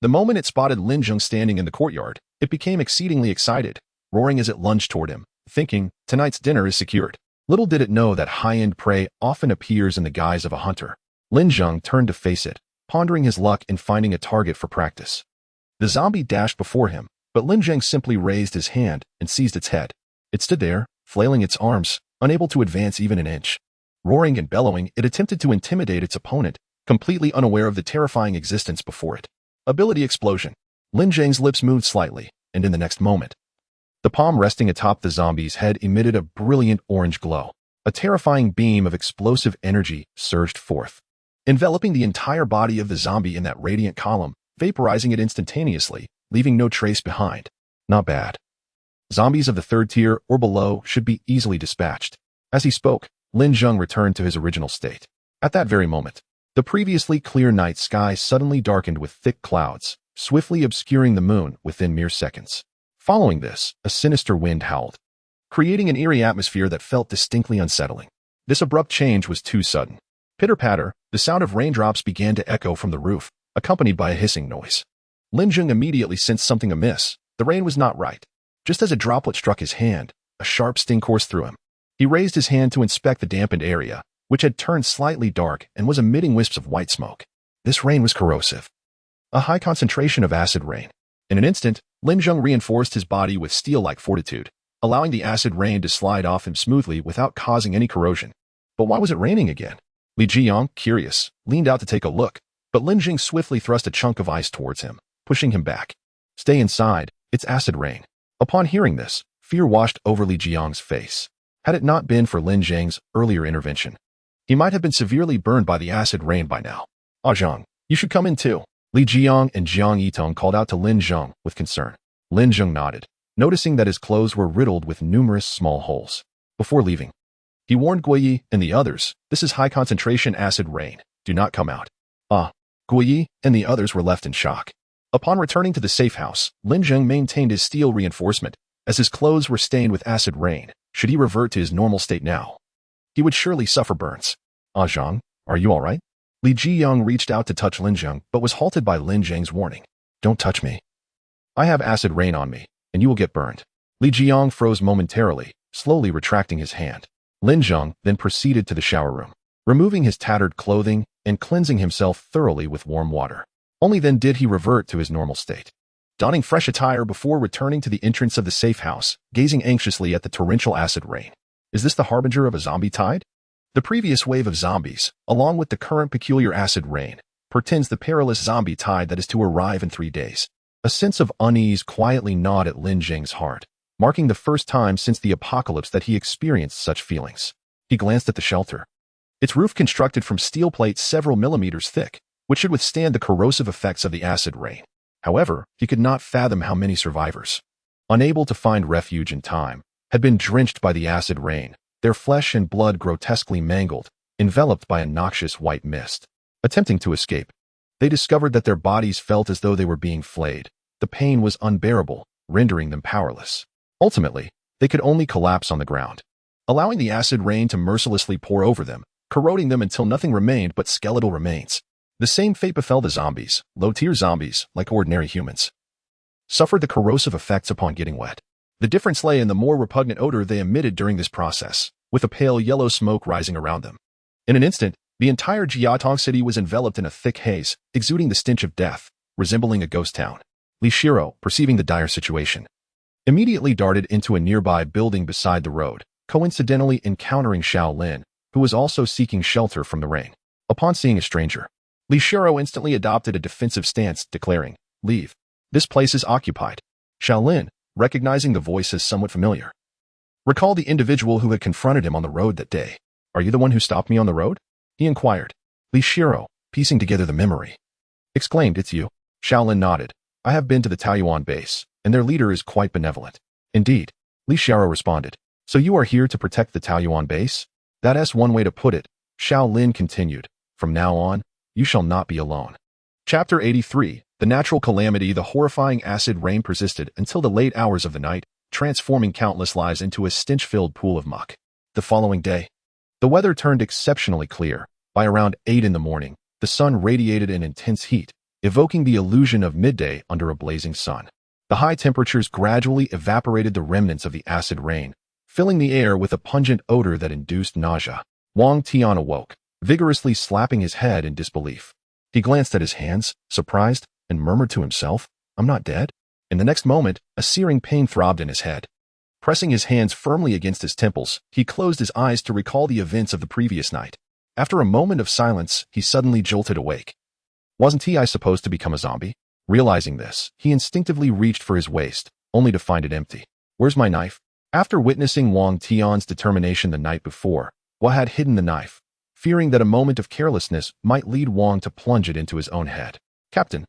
The moment it spotted Lin Zheng standing in the courtyard, it became exceedingly excited, roaring as it lunged toward him, thinking, tonight's dinner is secured. Little did it know that high-end prey often appears in the guise of a hunter. Lin Zheng turned to face it, pondering his luck in finding a target for practice. The zombie dashed before him, but Lin Zheng simply raised his hand and seized its head. It stood there, flailing its arms, unable to advance even an inch. Roaring and bellowing, it attempted to intimidate its opponent, completely unaware of the terrifying existence before it. Ability explosion. Lin Zheng's lips moved slightly, and in the next moment, the palm resting atop the zombie's head emitted a brilliant orange glow. A terrifying beam of explosive energy surged forth, enveloping the entire body of the zombie in that radiant column, vaporizing it instantaneously, leaving no trace behind. Not bad. Zombies of the third tier or below should be easily dispatched. As he spoke, Lin Zheng returned to his original state. At that very moment, the previously clear night sky suddenly darkened with thick clouds, swiftly obscuring the moon within mere seconds. Following this, a sinister wind howled, creating an eerie atmosphere that felt distinctly unsettling. This abrupt change was too sudden. Pitter-patter, the sound of raindrops began to echo from the roof, accompanied by a hissing noise. Lin Zheng immediately sensed something amiss. The rain was not right. Just as a droplet struck his hand, a sharp sting coursed through him. He raised his hand to inspect the dampened area, which had turned slightly dark and was emitting wisps of white smoke. This rain was corrosive. A high concentration of acid rain. In an instant, Lin Zheng reinforced his body with steel-like fortitude, allowing the acid rain to slide off him smoothly without causing any corrosion. But why was it raining again? Li Jiyong, curious, leaned out to take a look, but Lin Zheng swiftly thrust a chunk of ice towards him, pushing him back. Stay inside, it's acid rain. Upon hearing this, fear washed over Li Jiyong's face. Had it not been for Lin Zheng's earlier intervention, he might have been severely burned by the acid rain by now. Ah Zheng, you should come in too. Li Jiyong and Jiang Yitong called out to Lin Zheng with concern. Lin Zheng nodded, noticing that his clothes were riddled with numerous small holes. Before leaving, he warned Guiyi and the others, this is high-concentration acid rain. Do not come out. Guiyi and the others were left in shock. Upon returning to the safe house, Lin Zheng maintained his steel reinforcement, as his clothes were stained with acid rain. Should he revert to his normal state now, he would surely suffer burns. Ah Zheng, are you all right? Li Jiyong reached out to touch Lin Zheng, but was halted by Lin Zheng's warning. Don't touch me. I have acid rain on me, and you will get burned. Li Jiyong froze momentarily, slowly retracting his hand. Lin Zheng then proceeded to the shower room, removing his tattered clothing and cleansing himself thoroughly with warm water. Only then did he revert to his normal state. Donning fresh attire before returning to the entrance of the safe house, gazing anxiously at the torrential acid rain. Is this the harbinger of a zombie tide? The previous wave of zombies, along with the current peculiar acid rain, portends the perilous zombie tide that is to arrive in 3 days. A sense of unease quietly gnawed at Lin Zheng's heart, marking the first time since the apocalypse that he experienced such feelings. He glanced at the shelter. Its roof constructed from steel plates several millimeters thick, which should withstand the corrosive effects of the acid rain. However, he could not fathom how many survivors, unable to find refuge in time, had been drenched by the acid rain, their flesh and blood grotesquely mangled, enveloped by a noxious white mist. Attempting to escape, they discovered that their bodies felt as though they were being flayed. The pain was unbearable, rendering them powerless. Ultimately, they could only collapse on the ground, allowing the acid rain to mercilessly pour over them, corroding them until nothing remained but skeletal remains. The same fate befell the zombies. Low-tier zombies, like ordinary humans, suffered the corrosive effects upon getting wet. The difference lay in the more repugnant odor they emitted during this process, with a pale yellow smoke rising around them. In an instant, the entire Jiatong city was enveloped in a thick haze, exuding the stench of death, resembling a ghost town. Li Shiro, perceiving the dire situation, immediately darted into a nearby building beside the road, coincidentally encountering Xiao Lin, who was also seeking shelter from the rain. Upon seeing a stranger, Li Shiro instantly adopted a defensive stance, declaring, "Leave. This place is occupied." Xiao Lin, recognizing the voice as somewhat familiar, recalled the individual who had confronted him on the road that day. "Are you the one who stopped me on the road?" he inquired. Li Shiro, piecing together the memory, exclaimed, "It's you." Shaolin nodded. "I have been to the Taoyuan base, and their leader is quite benevolent." "Indeed," Li Xiao responded. "So you are here to protect the Taoyuan base?" "That's one way to put it," Shaolin continued. "From now on, you shall not be alone." Chapter 83. The natural calamity. The horrifying acid rain persisted until the late hours of the night, transforming countless lives into a stench-filled pool of muck. The following day, the weather turned exceptionally clear. By around 8 in the morning, the sun radiated an intense heat, evoking the illusion of midday under a blazing sun. The high temperatures gradually evaporated the remnants of the acid rain, filling the air with a pungent odor that induced nausea. Wang Tian awoke, vigorously slapping his head in disbelief. He glanced at his hands, surprised, and murmured to himself, "I'm not dead?" In the next moment, a searing pain throbbed in his head. Pressing his hands firmly against his temples, he closed his eyes to recall the events of the previous night. After a moment of silence, he suddenly jolted awake. Wasn't I supposed to become a zombie? Realizing this, he instinctively reached for his waist, only to find it empty. "Where's my knife?" After witnessing Wang Tian's determination the night before, Gua had hidden the knife, fearing that a moment of carelessness might lead Wang to plunge it into his own head. "Captain,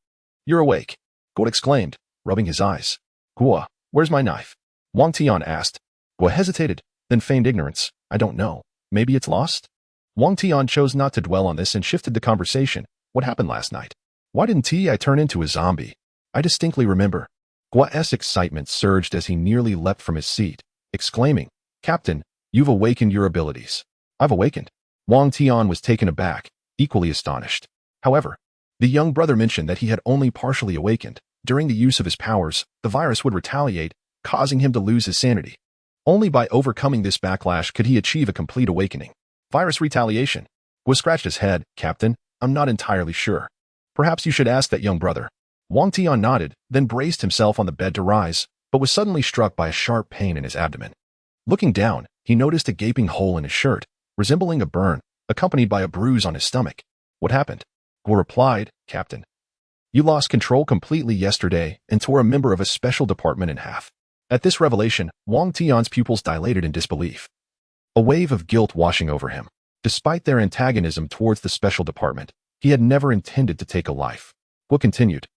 you're awake," Gua exclaimed, rubbing his eyes. "Gua, where's my knife?" Wang Tian asked. Gua hesitated, then feigned ignorance. "I don't know. Maybe it's lost?" Wang Tian chose not to dwell on this and shifted the conversation. "What happened last night? Why didn't I turn into a zombie? I distinctly remember." Gua's excitement surged as he nearly leapt from his seat, exclaiming, "Captain, you've awakened your abilities." "I've awakened?" Wang Tian was taken aback, equally astonished. However, the young brother mentioned that he had only partially awakened. During the use of his powers, the virus would retaliate, causing him to lose his sanity. Only by overcoming this backlash could he achieve a complete awakening. Virus retaliation. Gua scratched his head. "Captain, I'm not entirely sure. Perhaps you should ask that young brother." Wang Tian nodded, then braced himself on the bed to rise, but was suddenly struck by a sharp pain in his abdomen. Looking down, he noticed a gaping hole in his shirt, resembling a burn, accompanied by a bruise on his stomach. "What happened?" Gua replied, "Captain, you lost control completely yesterday and tore a member of a special department in half." At this revelation, Wang Tian's pupils dilated in disbelief. A wave of guilt washing over him. Despite their antagonism towards the special department, he had never intended to take a life. Gua continued,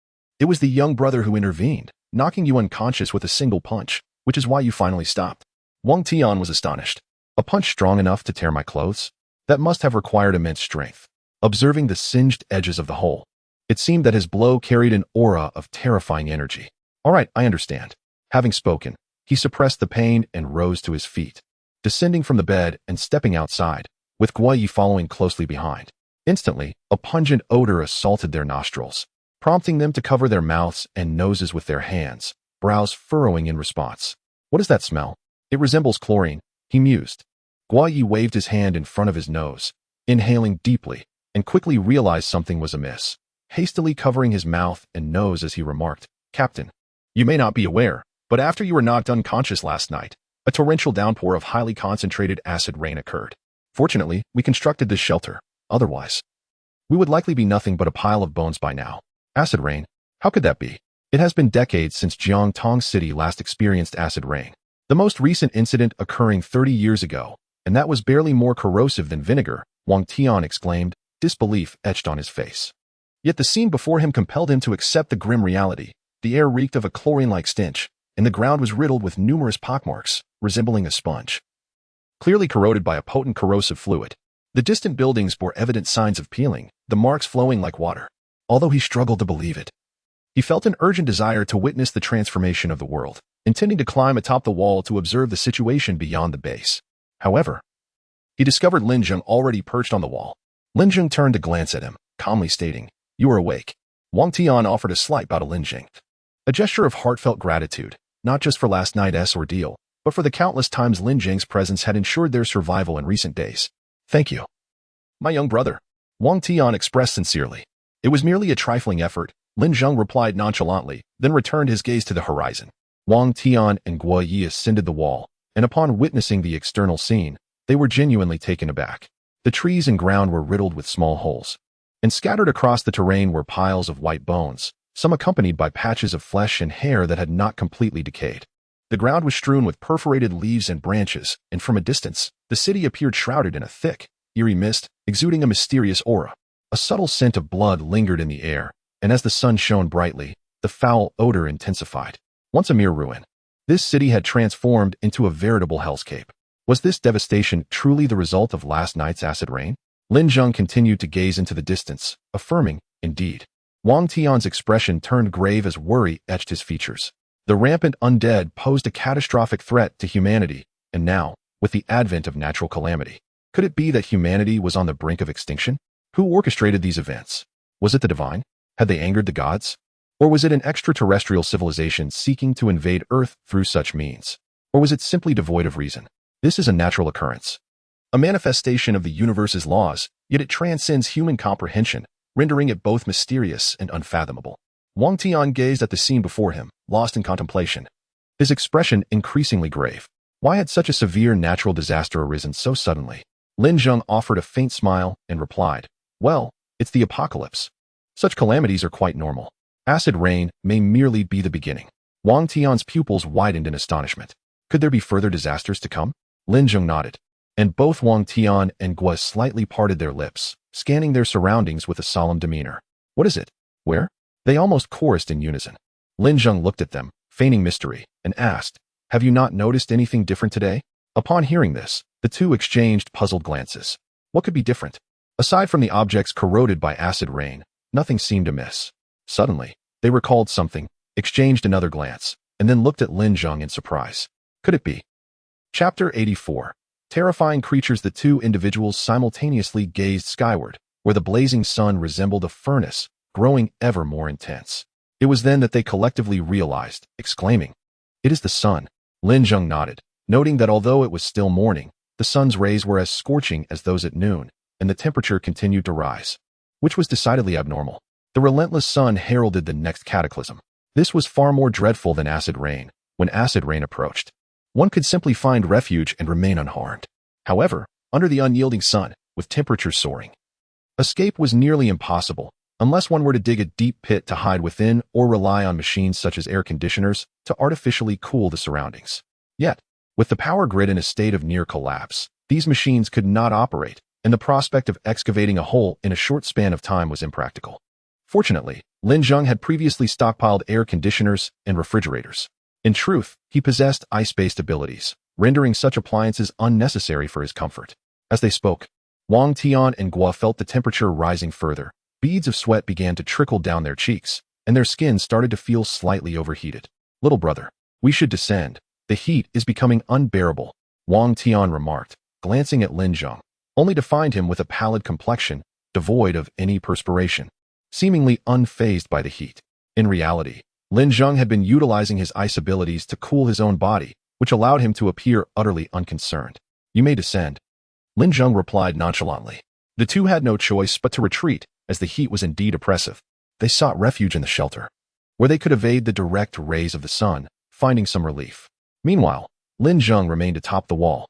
"It was the young brother who intervened, knocking you unconscious with a single punch, which is why you finally stopped." Wang Tian was astonished. "A punch strong enough to tear my clothes? That must have required immense strength." Observing the singed edges of the hole, it seemed that his blow carried an aura of terrifying energy. "All right, I understand." Having spoken, he suppressed the pain and rose to his feet, descending from the bed and stepping outside, with Gua following closely behind. Instantly, a pungent odor assaulted their nostrils, prompting them to cover their mouths and noses with their hands, brows furrowing in response. "What is that smell? It resembles chlorine," he mused. Gua waved his hand in front of his nose, inhaling deeply, and quickly realized something was amiss, hastily covering his mouth and nose as he remarked, "Captain, you may not be aware, but after you were knocked unconscious last night, a torrential downpour of highly concentrated acid rain occurred. Fortunately, we constructed this shelter. Otherwise, we would likely be nothing but a pile of bones by now." "Acid rain? How could that be?" It has been decades since Jiangtong City last experienced acid rain. The most recent incident occurring 30 years ago, and that was barely more corrosive than vinegar, Wang Tian exclaimed, disbelief etched on his face. Yet the scene before him compelled him to accept the grim reality. The air reeked of a chlorine-like stench, and the ground was riddled with numerous pockmarks, resembling a sponge, clearly corroded by a potent corrosive fluid. The distant buildings bore evident signs of peeling, the marks flowing like water. Although he struggled to believe it, he felt an urgent desire to witness the transformation of the world, intending to climb atop the wall to observe the situation beyond the base. However, he discovered Lin Zheng already perched on the wall. Lin Zheng turned to glance at him, calmly stating, "You are awake." Wang Tian offered a slight bow to Lin Zheng, a gesture of heartfelt gratitude, not just for last night's ordeal, but for the countless times Lin Zheng's presence had ensured their survival in recent days. "Thank you, my young brother," Wang Tian expressed sincerely. "It was merely a trifling effort," Lin Zheng replied nonchalantly, then returned his gaze to the horizon. Wang Tian and Gua Yi ascended the wall, and upon witnessing the external scene, they were genuinely taken aback. The trees and ground were riddled with small holes, and scattered across the terrain were piles of white bones, some accompanied by patches of flesh and hair that had not completely decayed. The ground was strewn with perforated leaves and branches, and from a distance, the city appeared shrouded in a thick, eerie mist, exuding a mysterious aura. A subtle scent of blood lingered in the air, and as the sun shone brightly, the foul odor intensified. Once a mere ruin, this city had transformed into a veritable hellscape. Was this devastation truly the result of last night's acid rain? Lin Zheng continued to gaze into the distance, affirming, indeed. Wang Tian's expression turned grave as worry etched his features. The rampant undead posed a catastrophic threat to humanity, and now, with the advent of natural calamity, could it be that humanity was on the brink of extinction? Who orchestrated these events? Was it the divine? Had they angered the gods? Or was it an extraterrestrial civilization seeking to invade Earth through such means? Or was it simply devoid of reason? This is a natural occurrence, a manifestation of the universe's laws, yet it transcends human comprehension, rendering it both mysterious and unfathomable. Wang Tian gazed at the scene before him, lost in contemplation, his expression increasingly grave. Why had such a severe natural disaster arisen so suddenly? Lin Zheng offered a faint smile and replied, well, it's the apocalypse. Such calamities are quite normal. Acid rain may merely be the beginning. Wang Tian's pupils widened in astonishment. Could there be further disasters to come? Lin Zheng nodded, and both Wang Tian and Guo slightly parted their lips, scanning their surroundings with a solemn demeanor. What is it? Where? They almost chorused in unison. Lin Zheng looked at them, feigning mystery, and asked, have you not noticed anything different today? Upon hearing this, the two exchanged puzzled glances. What could be different? Aside from the objects corroded by acid rain, nothing seemed amiss. Suddenly, they recalled something, exchanged another glance, and then looked at Lin Zheng in surprise. Could it be? Chapter 84. Terrifying creatures. The two individuals simultaneously gazed skyward, where the blazing sun resembled a furnace, growing ever more intense. It was then that they collectively realized, exclaiming, it is the sun. Lin Zheng nodded, noting that although it was still morning, the sun's rays were as scorching as those at noon, and the temperature continued to rise, which was decidedly abnormal. The relentless sun heralded the next cataclysm. This was far more dreadful than acid rain. When acid rain approached, one could simply find refuge and remain unharmed. However, under the unyielding sun, with temperatures soaring, escape was nearly impossible, unless one were to dig a deep pit to hide within or rely on machines such as air conditioners to artificially cool the surroundings. Yet, with the power grid in a state of near collapse, these machines could not operate, and the prospect of excavating a hole in a short span of time was impractical. Fortunately, Lin Zheng had previously stockpiled air conditioners and refrigerators. In truth, he possessed ice-based abilities, rendering such appliances unnecessary for his comfort. As they spoke, Wang Tian and Guo felt the temperature rising further. Beads of sweat began to trickle down their cheeks, and their skin started to feel slightly overheated. Little brother, we should descend. The heat is becoming unbearable, Wang Tian remarked, glancing at Lin Zheng, only to find him with a pallid complexion, devoid of any perspiration, seemingly unfazed by the heat. In reality, Lin Zheng had been utilizing his ice abilities to cool his own body, which allowed him to appear utterly unconcerned. You may descend, Lin Zheng replied nonchalantly. The two had no choice but to retreat, as the heat was indeed oppressive. They sought refuge in the shelter, where they could evade the direct rays of the sun, finding some relief. Meanwhile, Lin Zheng remained atop the wall,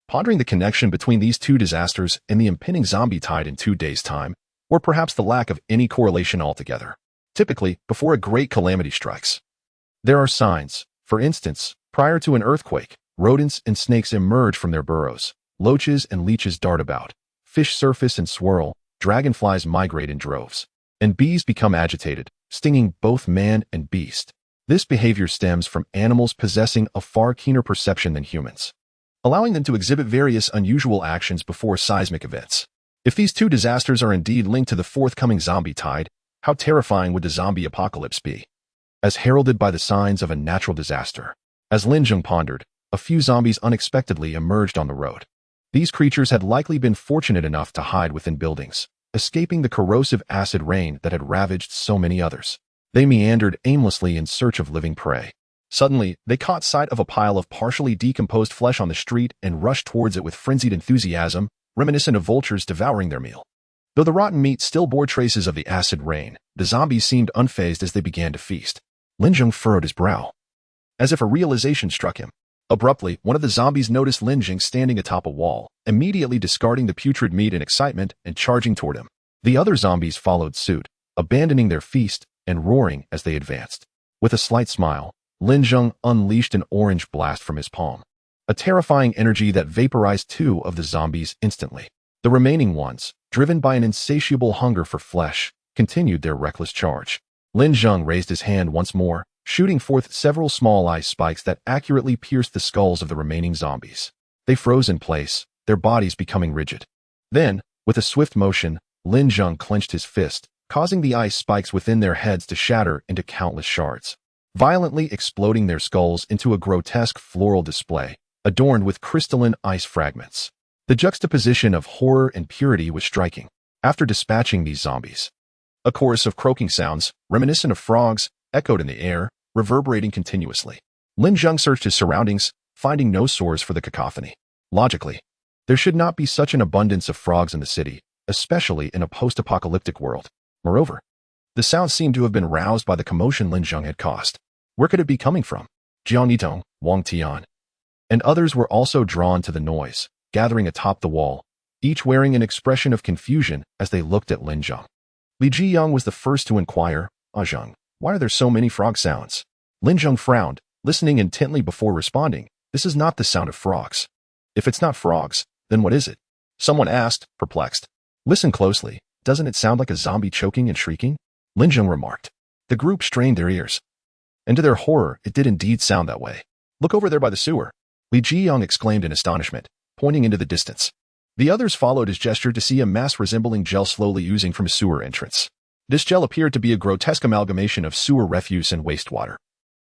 pondering the connection between these two disasters and the impending zombie tide in 2 days' time, or perhaps the lack of any correlation altogether. Typically, before a great calamity strikes, there are signs. For instance, prior to an earthquake, rodents and snakes emerge from their burrows, loaches and leeches dart about, fish surface and swirl, dragonflies migrate in droves, and bees become agitated, stinging both man and beast. This behavior stems from animals possessing a far keener perception than humans, allowing them to exhibit various unusual actions before seismic events. If these two disasters are indeed linked to the forthcoming zombie tide, how terrifying would the zombie apocalypse be? As heralded by the signs of a natural disaster. As Lin Zheng pondered, a few zombies unexpectedly emerged on the road. These creatures had likely been fortunate enough to hide within buildings, escaping the corrosive acid rain that had ravaged so many others. They meandered aimlessly in search of living prey. Suddenly, they caught sight of a pile of partially decomposed flesh on the street and rushed towards it with frenzied enthusiasm, reminiscent of vultures devouring their meal. Though the rotten meat still bore traces of the acid rain, the zombies seemed unfazed as they began to feast. Lin Zheng furrowed his brow, as if a realization struck him. Abruptly, one of the zombies noticed Lin Zheng standing atop a wall, immediately discarding the putrid meat in excitement and charging toward him. The other zombies followed suit, abandoning their feast and roaring as they advanced. With a slight smile, Lin Zheng unleashed an orange blast from his palm, a terrifying energy that vaporized 2 of the zombies instantly. The remaining ones, driven by an insatiable hunger for flesh, continued their reckless charge. Lin Zheng raised his hand once more, shooting forth several small ice spikes that accurately pierced the skulls of the remaining zombies. They froze in place, their bodies becoming rigid. Then, with a swift motion, Lin Zheng clenched his fist, causing the ice spikes within their heads to shatter into countless shards, violently exploding their skulls into a grotesque floral display, adorned with crystalline ice fragments. The juxtaposition of horror and purity was striking. After dispatching these zombies, a chorus of croaking sounds, reminiscent of frogs, echoed in the air, reverberating continuously. Lin Zheng searched his surroundings, finding no source for the cacophony. Logically, there should not be such an abundance of frogs in the city, especially in a post-apocalyptic world. Moreover, the sound seemed to have been roused by the commotion Lin Zheng had caused. Where could it be coming from? Jiang Yitong, Wang Tian, and others were also drawn to the noise, gathering atop the wall, each wearing an expression of confusion as they looked at Lin Zheng. Li Jiyang was the first to inquire, Zheng, why are there so many frog sounds? Lin Zheng frowned, listening intently before responding. This is not the sound of frogs. If it's not frogs, then what is it? Someone asked, perplexed. Listen closely. Doesn't it sound like a zombie choking and shrieking? Lin Zheng remarked. The group strained their ears. And to their horror, it did indeed sound that way. Look over there by the sewer. Li Jiyang exclaimed in astonishment, pointing into the distance. The others followed his gesture to see a mass resembling gel slowly oozing from a sewer entrance. This gel appeared to be a grotesque amalgamation of sewer refuse and wastewater.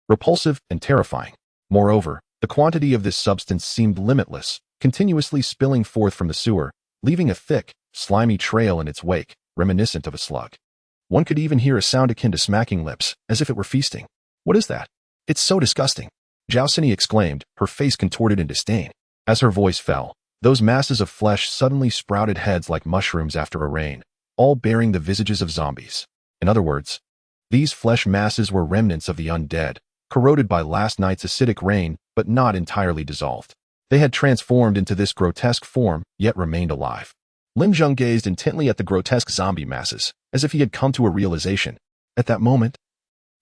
Repulsive and terrifying. Moreover, the quantity of this substance seemed limitless, continuously spilling forth from the sewer, leaving a thick, slimy trail in its wake, reminiscent of a slug. One could even hear a sound akin to smacking lips, as if it were feasting. What is that? It's so disgusting. Zhao Sini exclaimed, her face contorted in disdain. As her voice fell, those masses of flesh suddenly sprouted heads like mushrooms after a rain, all bearing the visages of zombies. In other words, these flesh masses were remnants of the undead, corroded by last night's acidic rain, but not entirely dissolved. They had transformed into this grotesque form, yet remained alive. Lin Zheng gazed intently at the grotesque zombie masses, as if he had come to a realization. At that moment,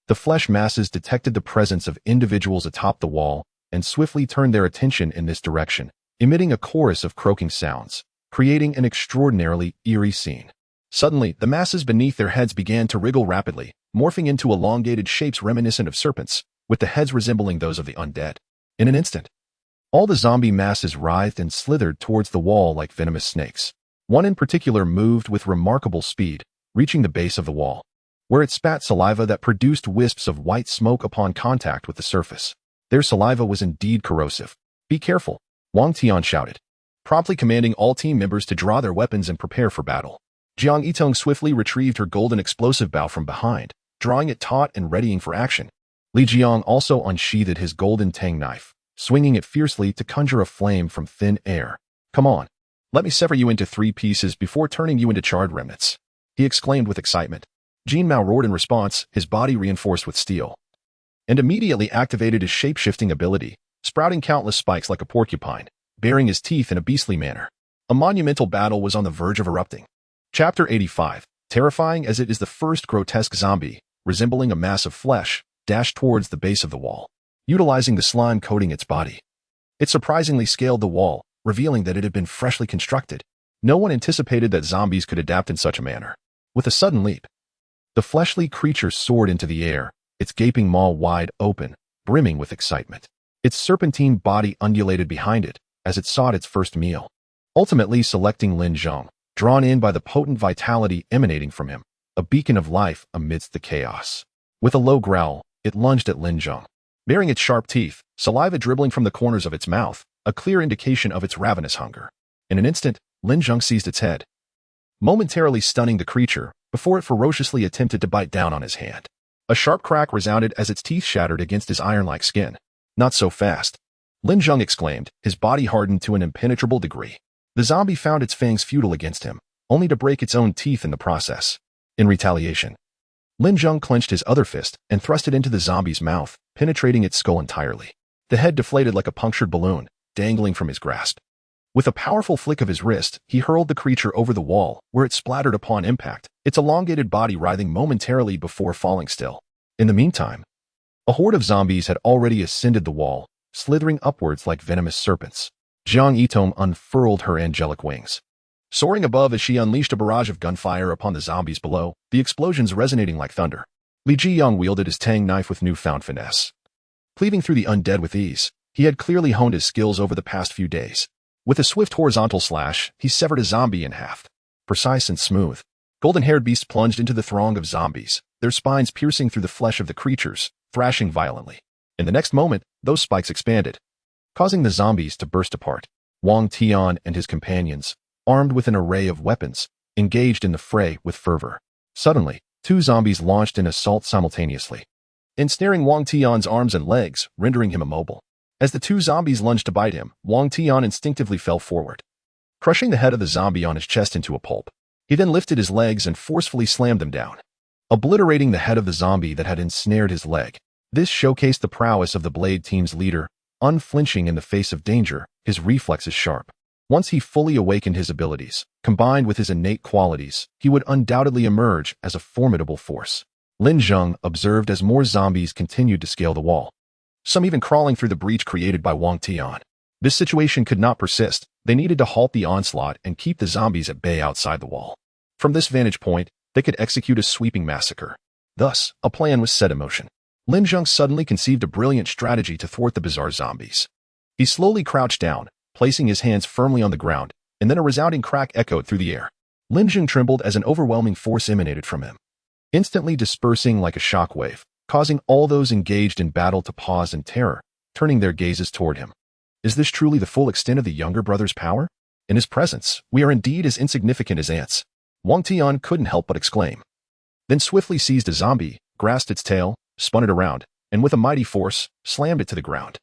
the flesh masses detected the presence of individuals atop the wall and swiftly turned their attention in this direction, emitting a chorus of croaking sounds, creating an extraordinarily eerie scene. Suddenly, the masses beneath their heads began to wriggle rapidly, morphing into elongated shapes reminiscent of serpents, with the heads resembling those of the undead. In an instant, all the zombie masses writhed and slithered towards the wall like venomous snakes. One in particular moved with remarkable speed, reaching the base of the wall, where it spat saliva that produced wisps of white smoke upon contact with the surface. Their saliva was indeed corrosive. Be careful, Wang Tian shouted, promptly commanding all team members to draw their weapons and prepare for battle. Jiang Yitong swiftly retrieved her golden explosive bow from behind, drawing it taut and readying for action. Li Jiang also unsheathed his golden tang knife, swinging it fiercely to conjure a flame from thin air. Come on, let me sever you into 3 pieces before turning you into charred remnants, he exclaimed with excitement. Jin Mao roared in response, his body reinforced with steel, and immediately activated his shape-shifting ability, sprouting countless spikes like a porcupine, baring his teeth in a beastly manner. A monumental battle was on the verge of erupting. Chapter 85, terrifying as it is, the first grotesque zombie, resembling a mass of flesh, dashed towards the base of the wall, utilizing the slime coating its body. It surprisingly scaled the wall, revealing that it had been freshly constructed. No one anticipated that zombies could adapt in such a manner. With a sudden leap, the fleshly creature soared into the air, its gaping maw wide open, brimming with excitement. Its serpentine body undulated behind it as it sought its first meal, ultimately selecting Lin Zheng, drawn in by the potent vitality emanating from him, a beacon of life amidst the chaos. With a low growl, it lunged at Lin Zheng, baring its sharp teeth, saliva dribbling from the corners of its mouth, a clear indication of its ravenous hunger. In an instant, Lin Zheng seized its head, momentarily stunning the creature before it ferociously attempted to bite down on his hand. A sharp crack resounded as its teeth shattered against his iron-like skin. Not so fast, Lin Zheng exclaimed, his body hardened to an impenetrable degree. The zombie found its fangs futile against him, only to break its own teeth in the process. In retaliation, Lin Zheng clenched his other fist and thrust it into the zombie's mouth, penetrating its skull entirely. The head deflated like a punctured balloon, dangling from his grasp. With a powerful flick of his wrist, he hurled the creature over the wall, where it splattered upon impact, its elongated body writhing momentarily before falling still. In the meantime, a horde of zombies had already ascended the wall, slithering upwards like venomous serpents. Jiang Yitong unfurled her angelic wings, Soaring above as she unleashed a barrage of gunfire upon the zombies below, the explosions resonating like thunder. Li Zheng wielded his tang knife with newfound finesse. Cleaving through the undead with ease, he had clearly honed his skills over the past few days. With a swift horizontal slash, he severed a zombie in half. Precise and smooth. Golden-haired beasts plunged into the throng of zombies, their spines piercing through the flesh of the creatures, thrashing violently. In the next moment, those spikes expanded, causing the zombies to burst apart. Wang Tian and his companions, armed with an array of weapons, engaged in the fray with fervor. Suddenly, two zombies launched an assault simultaneously, ensnaring Wang Tian's arms and legs, rendering him immobile. As the two zombies lunged to bite him, Wang Tian instinctively fell forward, crushing the head of the zombie on his chest into a pulp. He then lifted his legs and forcefully slammed them down, obliterating the head of the zombie that had ensnared his leg. This showcased the prowess of the Blade team's leader, unflinching in the face of danger, his reflexes sharp. Once he fully awakened his abilities, combined with his innate qualities, he would undoubtedly emerge as a formidable force. Lin Zheng observed as more zombies continued to scale the wall, some even crawling through the breach created by Wang Tian. This situation could not persist. They needed to halt the onslaught and keep the zombies at bay outside the wall. From this vantage point, they could execute a sweeping massacre. Thus, a plan was set in motion. Lin Zheng suddenly conceived a brilliant strategy to thwart the bizarre zombies. He slowly crouched down, placing his hands firmly on the ground, and then a resounding crack echoed through the air. Lin Zheng trembled as an overwhelming force emanated from him, instantly dispersing like a shockwave, causing all those engaged in battle to pause in terror, turning their gazes toward him. Is this truly the full extent of the younger brother's power? In his presence, we are indeed as insignificant as ants. Wang Tian couldn't help but exclaim. Then swiftly seized a zombie, grasped its tail, spun it around, and with a mighty force, slammed it to the ground.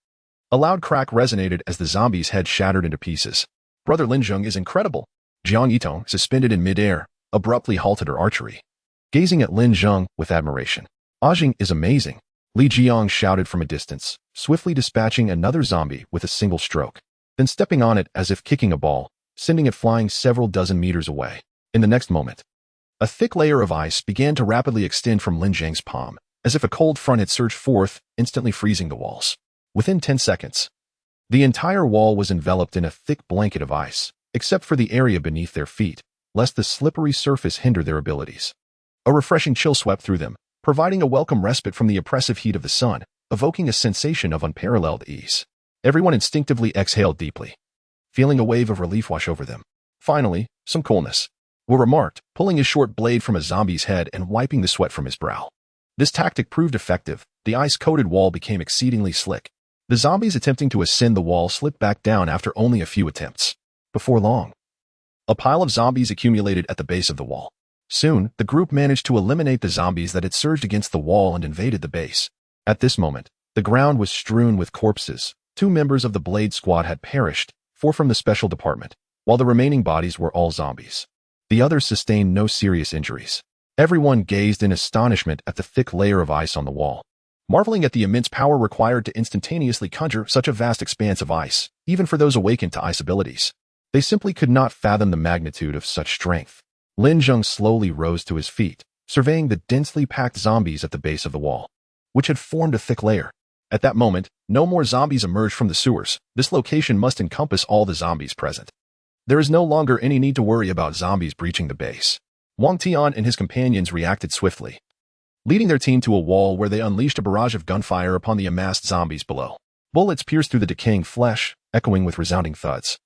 A loud crack resonated as the zombie's head shattered into pieces. Brother Lin Zheng is incredible. Jiang Yitong, suspended in midair, abruptly halted her archery, gazing at Lin Zheng with admiration. Ajing is amazing, Li Jiang shouted from a distance, swiftly dispatching another zombie with a single stroke, then stepping on it as if kicking a ball, sending it flying several dozen meters away. In the next moment, a thick layer of ice began to rapidly extend from Lin Zheng's palm, as if a cold front had surged forth, instantly freezing the walls. Within 10 seconds, the entire wall was enveloped in a thick blanket of ice, except for the area beneath their feet, lest the slippery surface hinder their abilities. A refreshing chill swept through them, providing a welcome respite from the oppressive heat of the sun, evoking a sensation of unparalleled ease. Everyone instinctively exhaled deeply, feeling a wave of relief wash over them. Finally, some coolness, Will remarked, pulling his short blade from a zombie's head and wiping the sweat from his brow. This tactic proved effective. The ice-coated wall became exceedingly slick. The zombies attempting to ascend the wall slipped back down after only a few attempts. Before long, a pile of zombies accumulated at the base of the wall. Soon, the group managed to eliminate the zombies that had surged against the wall and invaded the base. At this moment, the ground was strewn with corpses. 2 members of the Blade Squad had perished, 4 from the Special Department, while the remaining bodies were all zombies. The others sustained no serious injuries. Everyone gazed in astonishment at the thick layer of ice on the wall, marveling at the immense power required to instantaneously conjure such a vast expanse of ice, even for those awakened to ice abilities. They simply could not fathom the magnitude of such strength. Lin Zheng slowly rose to his feet, surveying the densely packed zombies at the base of the wall, which had formed a thick layer. At that moment, no more zombies emerged from the sewers. This location must encompass all the zombies present. There is no longer any need to worry about zombies breaching the base. Wang Tian and his companions reacted swiftly, leading their team to a wall where they unleashed a barrage of gunfire upon the amassed zombies below. Bullets pierced through the decaying flesh, echoing with resounding thuds,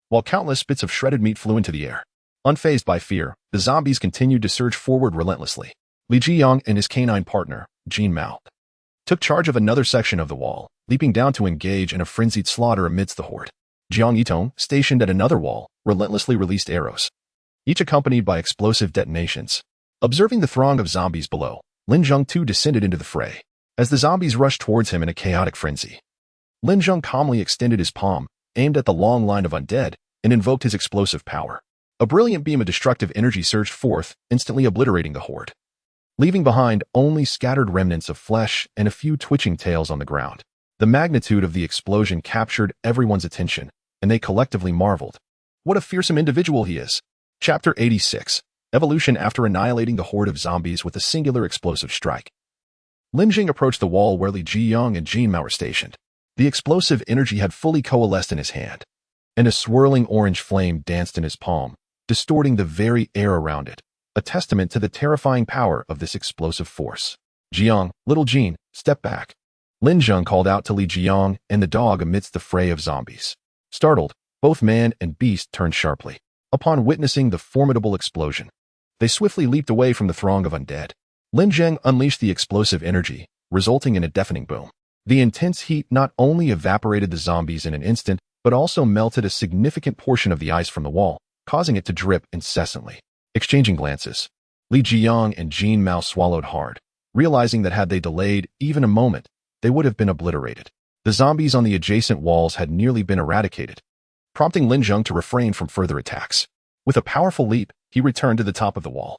while countless bits of shredded meat flew into the air. Unfazed by fear, the zombies continued to surge forward relentlessly. Li Jiyang and his canine partner, Jin Mao, took charge of another section of the wall, leaping down to engage in a frenzied slaughter amidst the horde. Jiang Yitong, stationed at another wall, relentlessly released arrows, each accompanied by explosive detonations. Observing the throng of zombies below, Lin Zheng too descended into the fray. As the zombies rushed towards him in a chaotic frenzy, Lin Zheng calmly extended his palm, aimed at the long line of undead, and invoked his explosive power. A brilliant beam of destructive energy surged forth, instantly obliterating the horde, leaving behind only scattered remnants of flesh and a few twitching tails on the ground. The magnitude of the explosion captured everyone's attention, and they collectively marveled. What a fearsome individual he is! Chapter 86. Evolution after annihilating the horde of zombies with a singular explosive strike. Lin Zheng approached the wall where Li Jiyang and Jin Mao were stationed. The explosive energy had fully coalesced in his hand, and a swirling orange flame danced in his palm, distorting the very air around it, a testament to the terrifying power of this explosive force. Jiang, little Jean, step back. Lin Zheng called out to Li Jiang and the dog amidst the fray of zombies. Startled, both man and beast turned sharply. Upon witnessing the formidable explosion, they swiftly leaped away from the throng of undead. Lin Zheng unleashed the explosive energy, resulting in a deafening boom. The intense heat not only evaporated the zombies in an instant, but also melted a significant portion of the ice from the wall, causing it to drip incessantly. Exchanging glances, Li Jiang and Jean Mao swallowed hard, realizing that had they delayed even a moment, they would have been obliterated. The zombies on the adjacent walls had nearly been eradicated, prompting Lin Zheng to refrain from further attacks. With a powerful leap, he returned to the top of the wall.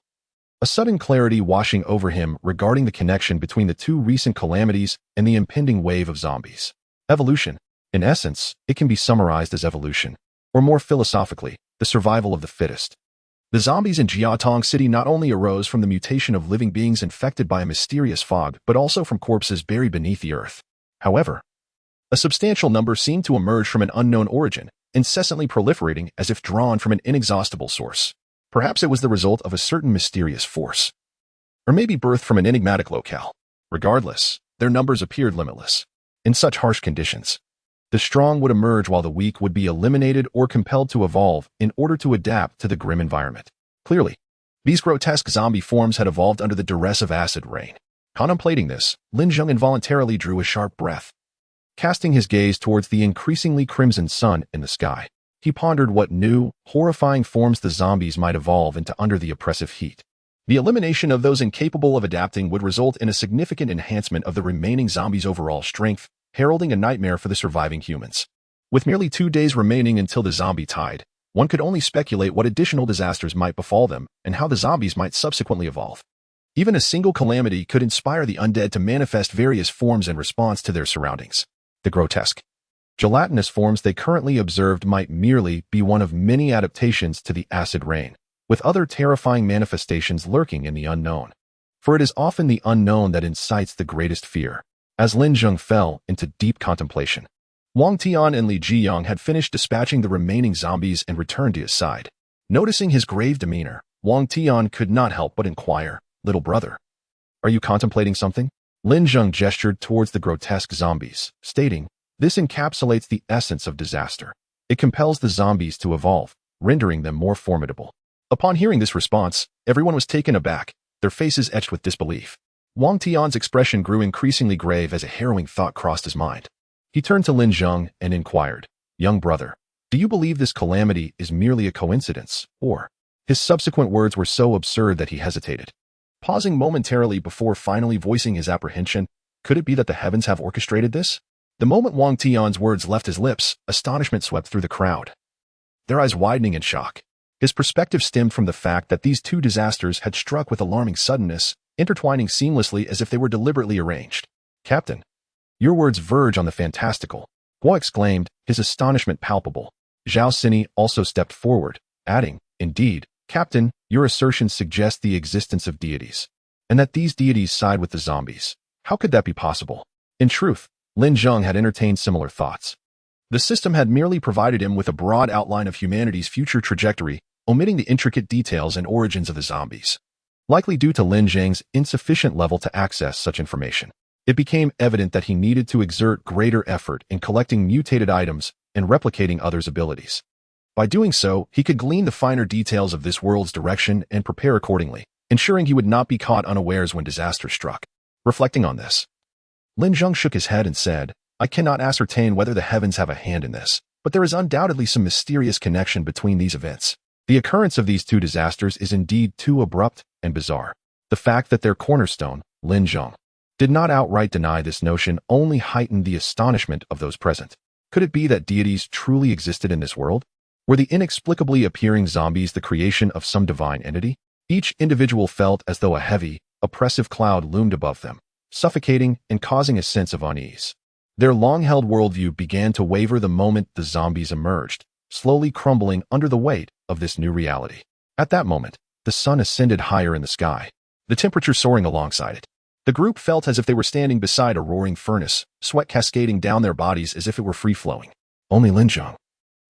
A sudden clarity washing over him regarding the connection between the two recent calamities and the impending wave of zombies. Evolution. In essence, it can be summarized as evolution, or more philosophically, the survival of the fittest. The zombies in Jiatong City not only arose from the mutation of living beings infected by a mysterious fog, but also from corpses buried beneath the earth. However, a substantial number seemed to emerge from an unknown origin, incessantly proliferating as if drawn from an inexhaustible source. Perhaps it was the result of a certain mysterious force, or maybe birthed from an enigmatic locale. Regardless, their numbers appeared limitless. In such harsh conditions, the strong would emerge while the weak would be eliminated or compelled to evolve in order to adapt to the grim environment. Clearly, these grotesque zombie forms had evolved under the duress of acid rain. Contemplating this, Lin Zheng involuntarily drew a sharp breath. Casting his gaze towards the increasingly crimson sun in the sky, he pondered what new, horrifying forms the zombies might evolve into under the oppressive heat. The elimination of those incapable of adapting would result in a significant enhancement of the remaining zombies' overall strength, heralding a nightmare for the surviving humans. With merely 2 days remaining until the zombie tide, one could only speculate what additional disasters might befall them and how the zombies might subsequently evolve. Even a single calamity could inspire the undead to manifest various forms in response to their surroundings. The grotesque, gelatinous forms they currently observed might merely be one of many adaptations to the acid rain, with other terrifying manifestations lurking in the unknown. For it is often the unknown that incites the greatest fear. As Lin Zheng fell into deep contemplation, Wang Tian and Li Jiang had finished dispatching the remaining zombies and returned to his side. Noticing his grave demeanor, Wang Tian could not help but inquire, "Little brother, are you contemplating something?" Lin Zheng gestured towards the grotesque zombies, stating, "This encapsulates the essence of disaster. It compels the zombies to evolve, rendering them more formidable." Upon hearing this response, everyone was taken aback, their faces etched with disbelief. Wang Tian's expression grew increasingly grave as a harrowing thought crossed his mind. He turned to Lin Zheng and inquired, "Young brother, do you believe this calamity is merely a coincidence, or?" His subsequent words were so absurd that he hesitated. Pausing momentarily before finally voicing his apprehension, could it be that the heavens have orchestrated this? The moment Wang Tian's words left his lips, astonishment swept through the crowd, their eyes widening in shock. His perspective stemmed from the fact that these two disasters had struck with alarming suddenness, intertwining seamlessly as if they were deliberately arranged. "Captain, your words verge on the fantastical," Guo exclaimed, his astonishment palpable. Zhao Sini also stepped forward, adding, "Indeed, Captain, your assertions suggest the existence of deities, and that these deities side with the zombies. How could that be possible?" In truth, Lin Zheng had entertained similar thoughts. The system had merely provided him with a broad outline of humanity's future trajectory, omitting the intricate details and origins of the zombies. Likely due to Lin Zheng's insufficient level to access such information, it became evident that he needed to exert greater effort in collecting mutated items and replicating others' abilities. By doing so, he could glean the finer details of this world's direction and prepare accordingly, ensuring he would not be caught unawares when disaster struck. Reflecting on this, Lin Zheng shook his head and said, "I cannot ascertain whether the heavens have a hand in this, but there is undoubtedly some mysterious connection between these events. The occurrence of these two disasters is indeed too abrupt and bizarre. The fact that their cornerstone, Lin Zheng, did not outright deny this notion only heightened the astonishment of those present. Could it be that deities truly existed in this world? Were the inexplicably appearing zombies the creation of some divine entity? Each individual felt as though a heavy, oppressive cloud loomed above them, suffocating and causing a sense of unease. Their long-held worldview began to waver the moment the zombies emerged, slowly crumbling under the weight of this new reality. At that moment, the sun ascended higher in the sky, the temperature soaring alongside it. The group felt as if they were standing beside a roaring furnace, sweat cascading down their bodies as if it were free-flowing. Only Lin Zheng,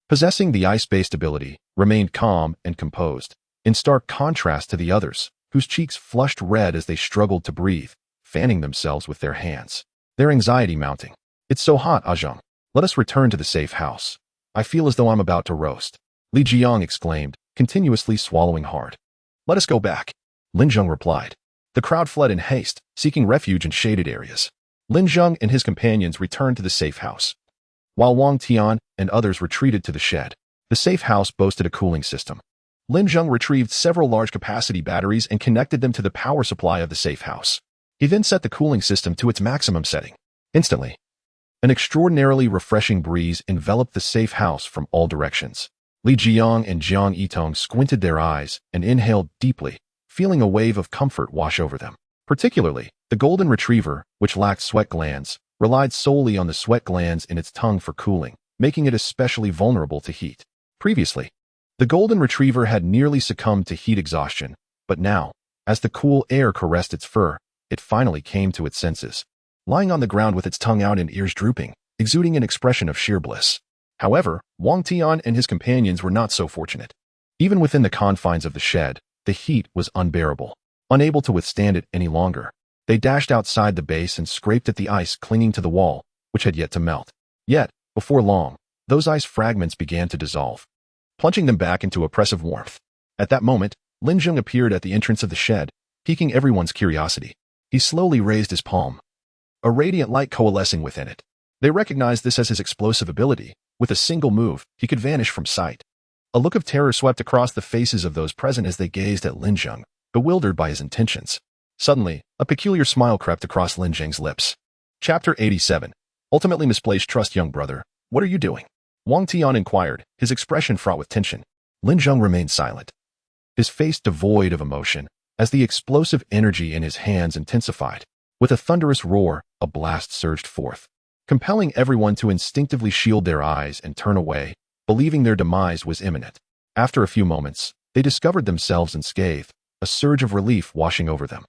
possessing the ice-based ability, remained calm and composed, in stark contrast to the others, whose cheeks flushed red as they struggled to breathe, fanning themselves with their hands, their anxiety mounting. "It's so hot, Ajong. Let us return to the safe house. I feel as though I'm about to roast," Li Jiang exclaimed, continuously swallowing hard. "Let us go back," Lin Zheng replied. The crowd fled in haste, seeking refuge in shaded areas. Lin Zheng and his companions returned to the safe house, while Wang Tian and others retreated to the shed. The safe house boasted a cooling system. Lin Zheng retrieved several large-capacity batteries and connected them to the power supply of the safe house. He then set the cooling system to its maximum setting. Instantly, an extraordinarily refreshing breeze enveloped the safe house from all directions. Li Jiang and Jiang Yitong squinted their eyes and inhaled deeply, feeling a wave of comfort wash over them. Particularly, the golden retriever, which lacked sweat glands, relied solely on the sweat glands in its tongue for cooling, making it especially vulnerable to heat. Previously, the golden retriever had nearly succumbed to heat exhaustion, but now, as the cool air caressed its fur, it finally came to its senses, lying on the ground with its tongue out and ears drooping, exuding an expression of sheer bliss. However, Wang Tian and his companions were not so fortunate. Even within the confines of the shed, the heat was unbearable. Unable to withstand it any longer, they dashed outside the base and scraped at the ice clinging to the wall, which had yet to melt. Yet, before long, those ice fragments began to dissolve, plunging them back into oppressive warmth. At that moment, Lin Zheng appeared at the entrance of the shed, piquing everyone's curiosity. He slowly raised his palm, a radiant light coalescing within it. They recognized this as his explosive ability. With a single move, he could vanish from sight. A look of terror swept across the faces of those present as they gazed at Lin Zheng, bewildered by his intentions. Suddenly, a peculiar smile crept across Lin Zheng's lips. Chapter 87. Ultimately misplaced trust. "Young brother, what are you doing?" Wang Tian inquired, his expression fraught with tension. Lin Zheng remained silent, his face devoid of emotion, as the explosive energy in his hands intensified. With a thunderous roar, a blast surged forth, compelling everyone to instinctively shield their eyes and turn away, believing their demise was imminent. After a few moments, they discovered themselves unscathed, a surge of relief washing over them.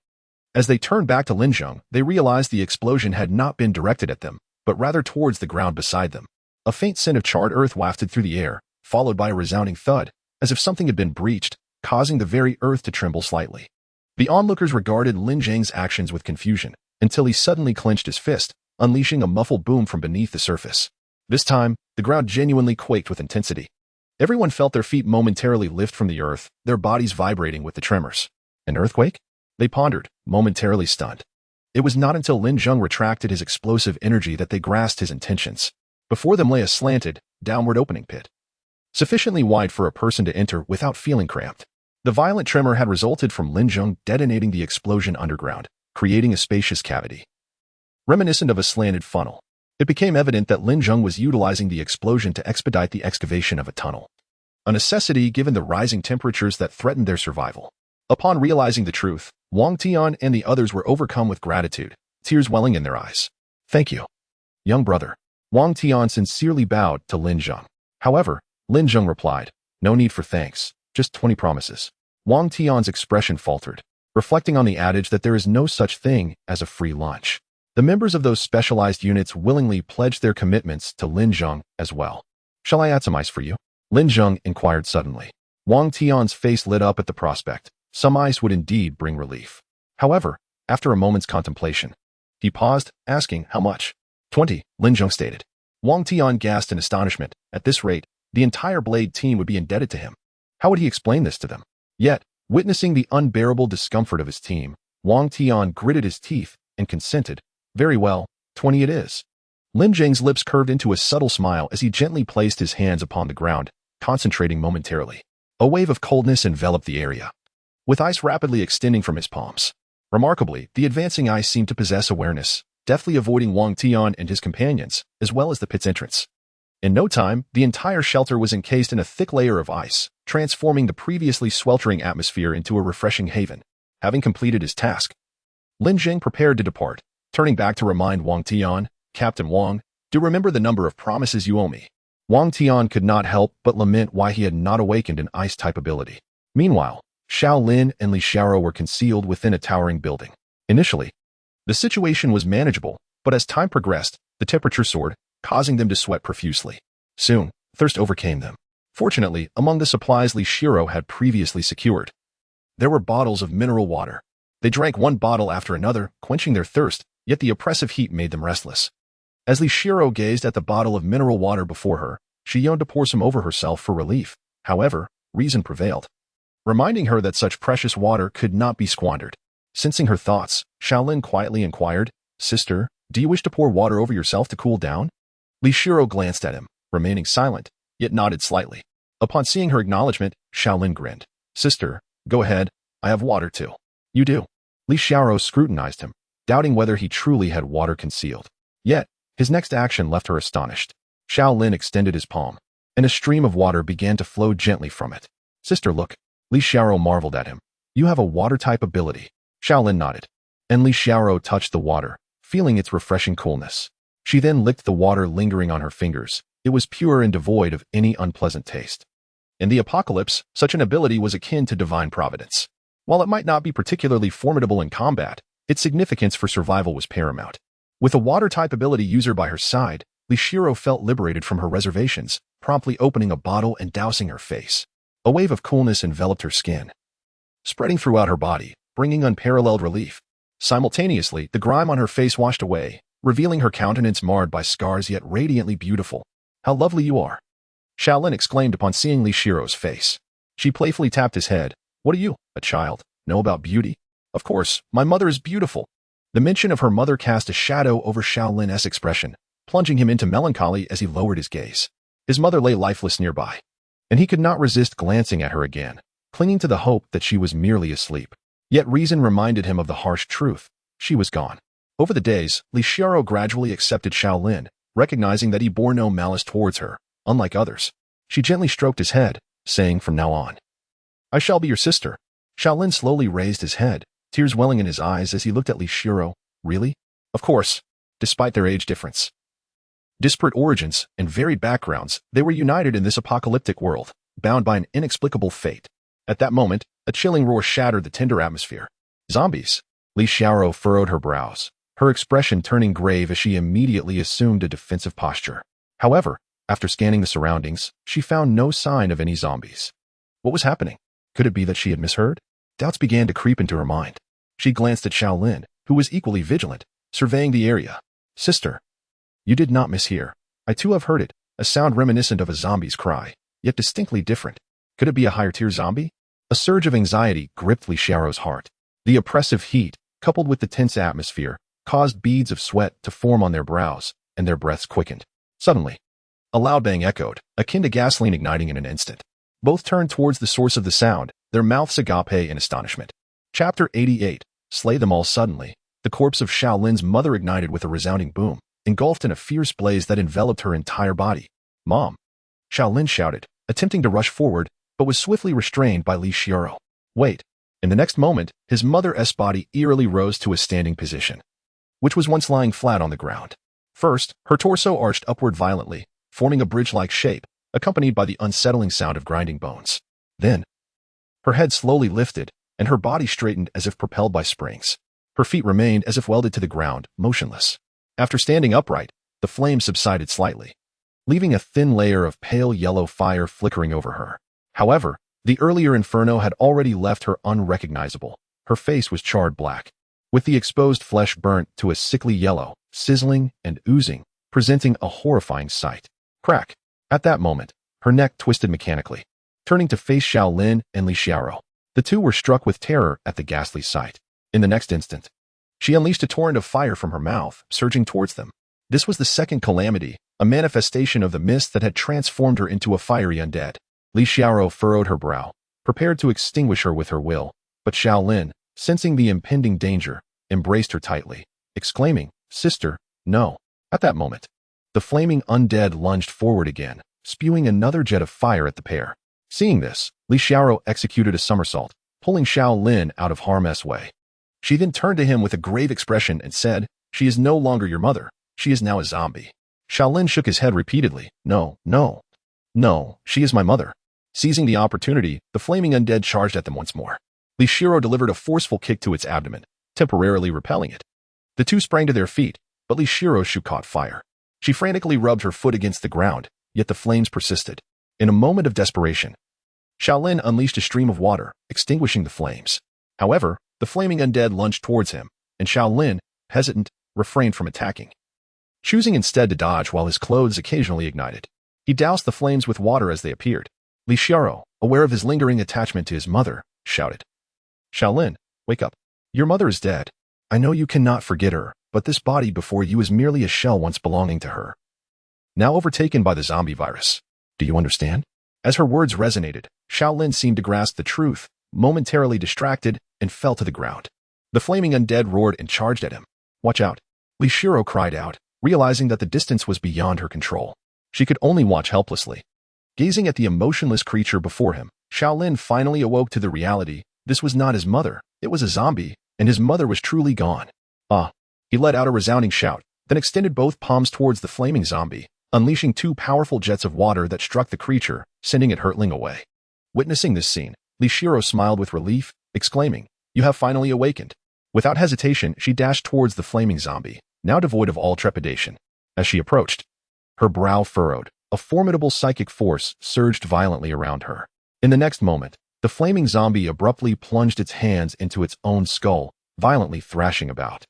As they turned back to Lin Zheng, they realized the explosion had not been directed at them, but rather towards the ground beside them. A faint scent of charred earth wafted through the air, followed by a resounding thud, as if something had been breached, causing the very earth to tremble slightly. The onlookers regarded Lin Zheng's actions with confusion, until he suddenly clenched his fist, unleashing a muffled boom from beneath the surface. This time, the ground genuinely quaked with intensity. Everyone felt their feet momentarily lift from the earth, their bodies vibrating with the tremors. An earthquake? They pondered, momentarily stunned. It was not until Lin Zheng retracted his explosive energy that they grasped his intentions. Before them lay a slanted, downward opening pit, sufficiently wide for a person to enter without feeling cramped. The violent tremor had resulted from Lin Zheng detonating the explosion underground, creating a spacious cavity, reminiscent of a slanted funnel. It became evident that Lin Zheng was utilizing the explosion to expedite the excavation of a tunnel, a necessity given the rising temperatures that threatened their survival. Upon realizing the truth, Wang Tian and the others were overcome with gratitude, tears welling in their eyes. "Thank you, young brother." Wang Tian sincerely bowed to Lin Zheng. However, Lin Zheng replied, "No need for thanks, just 20 promises." Wang Tian's expression faltered, reflecting on the adage that there is no such thing as a free lunch. The members of those specialized units willingly pledged their commitments to Lin Zheng as well. "Shall I add some ice for you?" Lin Zheng inquired suddenly. Wang Tian's face lit up at the prospect. Some ice would indeed bring relief. However, after a moment's contemplation, he paused, asking, "How much?" 20, Lin Zheng stated. Wang Tian gasped in astonishment. At this rate, the entire Blade team would be indebted to him. How would he explain this to them? Yet, witnessing the unbearable discomfort of his team, Wang Tian gritted his teeth and consented. "Very well, 20 it is." Lin Zheng's lips curved into a subtle smile as he gently placed his hands upon the ground, concentrating momentarily. A wave of coldness enveloped the area, with ice rapidly extending from his palms. Remarkably, the advancing ice seemed to possess awareness, deftly avoiding Wang Tian and his companions, as well as the pit's entrance. In no time, the entire shelter was encased in a thick layer of ice, transforming the previously sweltering atmosphere into a refreshing haven. Having completed his task, Lin Zheng prepared to depart, turning back to remind Wang Tian, "Captain Wang, do remember the number of promises you owe me." Wang Tian could not help but lament why he had not awakened an ice-type ability. Meanwhile, Xiao Lin and Li Xiaoro were concealed within a towering building. Initially, the situation was manageable, but as time progressed, the temperature soared, causing them to sweat profusely. Soon, Thirst overcame them. Fortunately, among the supplies Li Shiro had previously secured, there were bottles of mineral water. They drank one bottle after another, quenching their thirst, yet the oppressive heat made them restless. As Li Shiro gazed at the bottle of mineral water before her, she yearned to pour some over herself for relief. However, reason prevailed, reminding her that such precious water could not be squandered. Sensing her thoughts, Shaolin quietly inquired, "Sister, do you wish to pour water over yourself to cool down?" Li Shiro glanced at him, remaining silent, yet nodded slightly. Upon seeing her acknowledgement, Shaolin grinned. "Sister, go ahead, I have water too." "You do?" Li Shiro scrutinized him, doubting whether he truly had water concealed. Yet, his next action left her astonished. Shaolin extended his palm, and a stream of water began to flow gently from it. "Sister, look." Li Shiro marveled at him. "You have a water-type ability." Shaolin nodded, and Li Shiro touched the water, feeling its refreshing coolness. She then licked the water lingering on her fingers. It was pure and devoid of any unpleasant taste. In the apocalypse, such an ability was akin to divine providence. While it might not be particularly formidable in combat, its significance for survival was paramount. With a water-type ability user by her side, Li Shiro felt liberated from her reservations, promptly opening a bottle and dousing her face. A wave of coolness enveloped her skin, spreading throughout her body, bringing unparalleled relief. Simultaneously, the grime on her face washed away, revealing her countenance marred by scars yet radiantly beautiful. "How lovely you are!" Shaolin exclaimed upon seeing Li Shiro's face. She playfully tapped his head. "What do you, a child, know about beauty?" "Of course, my mother is beautiful." The mention of her mother cast a shadow over Shaolin's expression, plunging him into melancholy as he lowered his gaze. His mother lay lifeless nearby, and he could not resist glancing at her again, clinging to the hope that she was merely asleep. Yet reason reminded him of the harsh truth. She was gone. Over the days, Li Shiro gradually accepted Shaolin, recognizing that he bore no malice towards her, unlike others. She gently stroked his head, saying, "From now on, I shall be your sister." Shaolin slowly raised his head, tears welling in his eyes as he looked at Li Shiro. "Really?" "Of course." Despite their age difference, disparate origins, and varied backgrounds, they were united in this apocalyptic world, bound by an inexplicable fate. At that moment, a chilling roar shattered the tender atmosphere. "Zombies!" Li Shiro furrowed her brows, her expression turning grave as she immediately assumed a defensive posture. However, after scanning the surroundings, she found no sign of any zombies. What was happening? Could it be that she had misheard? Doubts began to creep into her mind. She glanced at Shaolin, who was equally vigilant, surveying the area. "Sister, you did not mishear. I too have heard it, a sound reminiscent of a zombie's cry, yet distinctly different. Could it be a higher-tier zombie?" A surge of anxiety gripped Li Shiro's heart. The oppressive heat, coupled with the tense atmosphere, caused beads of sweat to form on their brows, and their breaths quickened. Suddenly, a loud bang echoed, akin to gasoline igniting in an instant. Both turned towards the source of the sound, their mouths agape in astonishment. Chapter 88. Slay them all. Suddenly, the corpse of Shaolin's mother ignited with a resounding boom, engulfed in a fierce blaze that enveloped her entire body. "Mom!" Shaolin shouted, attempting to rush forward, but was swiftly restrained by Li Shiro. "Wait." In the next moment, his mother's body eerily rose to a standing position, which was once lying flat on the ground. First, her torso arched upward violently, forming a bridge-like shape, accompanied by the unsettling sound of grinding bones. Then, her head slowly lifted, and her body straightened as if propelled by springs. Her feet remained as if welded to the ground, motionless. After standing upright, the flame subsided slightly, leaving a thin layer of pale yellow fire flickering over her. However, the earlier inferno had already left her unrecognizable. Her face was charred black, with the exposed flesh burnt to a sickly yellow, sizzling and oozing, presenting a horrifying sight. Crack! At that moment, her neck twisted mechanically, turning to face Shaolin and Li Shiro. The two were struck with terror at the ghastly sight. In the next instant, she unleashed a torrent of fire from her mouth, surging towards them. This was the second calamity, a manifestation of the mist that had transformed her into a fiery undead. Li Shiro furrowed her brow, prepared to extinguish her with her will, but Shaolin, sensing the impending danger, embraced her tightly, exclaiming, "Sister, no." At that moment, the flaming undead lunged forward again, spewing another jet of fire at the pair. Seeing this, Li Shiro executed a somersault, pulling Shaolin out of harm's way. She then turned to him with a grave expression and said, "She is no longer your mother. She is now a zombie." Shaolin shook his head repeatedly. No, she is my mother." Seizing the opportunity, the flaming undead charged at them once more. Li Shiro delivered a forceful kick to its abdomen, temporarily repelling it. The two sprang to their feet, but Li Shiro's shoe caught fire. She frantically rubbed her foot against the ground, yet the flames persisted. In a moment of desperation, Shaolin unleashed a stream of water, extinguishing the flames. However, the flaming undead lunged towards him, and Shaolin, hesitant, refrained from attacking, choosing instead to dodge while his clothes occasionally ignited. He doused the flames with water as they appeared. Li Xiao, aware of his lingering attachment to his mother, shouted, "Shaolin, wake up. Your mother is dead. I know you cannot forget her, but this body before you is merely a shell once belonging to her, now overtaken by the zombie virus. Do you understand?" As her words resonated, Shaolin seemed to grasp the truth, momentarily distracted, and fell to the ground. The flaming undead roared and charged at him. "Watch out!" Li Xiao cried out, realizing that the distance was beyond her control. She could only watch helplessly. Gazing at the emotionless creature before him, Shaolin finally awoke to the reality. This was not his mother, it was a zombie, and his mother was truly gone. "Ah!" He let out a resounding shout, then extended both palms towards the flaming zombie, unleashing two powerful jets of water that struck the creature, sending it hurtling away. Witnessing this scene, Li Xiao smiled with relief, exclaiming, "You have finally awakened." Without hesitation, she dashed towards the flaming zombie, now devoid of all trepidation. As she approached, her brow furrowed, a formidable psychic force surged violently around her. In the next moment, the flaming zombie abruptly plunged its hands into its own skull, violently thrashing about,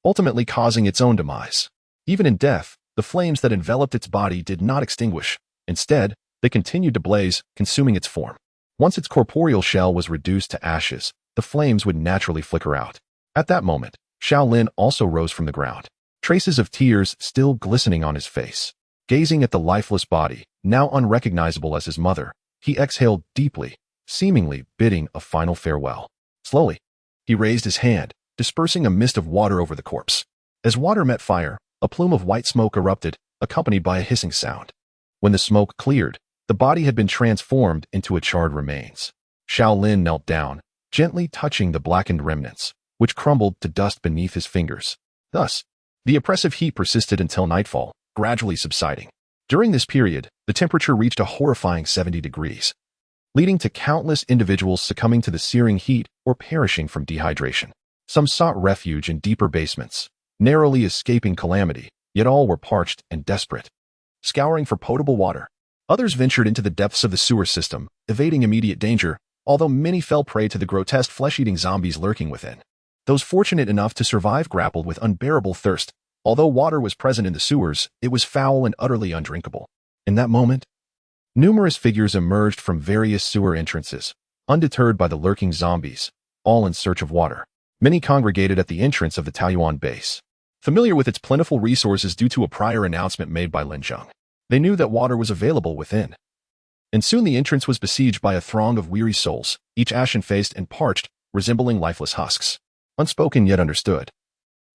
ultimately causing its own demise. Even in death, the flames that enveloped its body did not extinguish. Instead, they continued to blaze, consuming its form. Once its corporeal shell was reduced to ashes, the flames would naturally flicker out. At that moment, Shaolin also rose from the ground, traces of tears still glistening on his face. Gazing at the lifeless body, now unrecognizable as his mother, he exhaled deeply, seemingly bidding a final farewell. Slowly, he raised his hand, dispersing a mist of water over the corpse. As water met fire, a plume of white smoke erupted, accompanied by a hissing sound. When the smoke cleared, the body had been transformed into a charred remains. Shaolin knelt down, gently touching the blackened remnants, which crumbled to dust beneath his fingers. Thus, the oppressive heat persisted until nightfall, gradually subsiding. During this period, the temperature reached a horrifying 70 degrees, leading to countless individuals succumbing to the searing heat or perishing from dehydration. Some sought refuge in deeper basements, narrowly escaping calamity, yet all were parched and desperate, scouring for potable water. Others ventured into the depths of the sewer system, evading immediate danger, although many fell prey to the grotesque flesh-eating zombies lurking within. Those fortunate enough to survive grappled with unbearable thirst. Although water was present in the sewers, it was foul and utterly undrinkable. In that moment, numerous figures emerged from various sewer entrances, undeterred by the lurking zombies, all in search of water. Many congregated at the entrance of the Taoyuan base, familiar with its plentiful resources due to a prior announcement made by Lin Zheng. They knew that water was available within. And soon the entrance was besieged by a throng of weary souls, each ashen-faced and parched, resembling lifeless husks. Unspoken yet understood.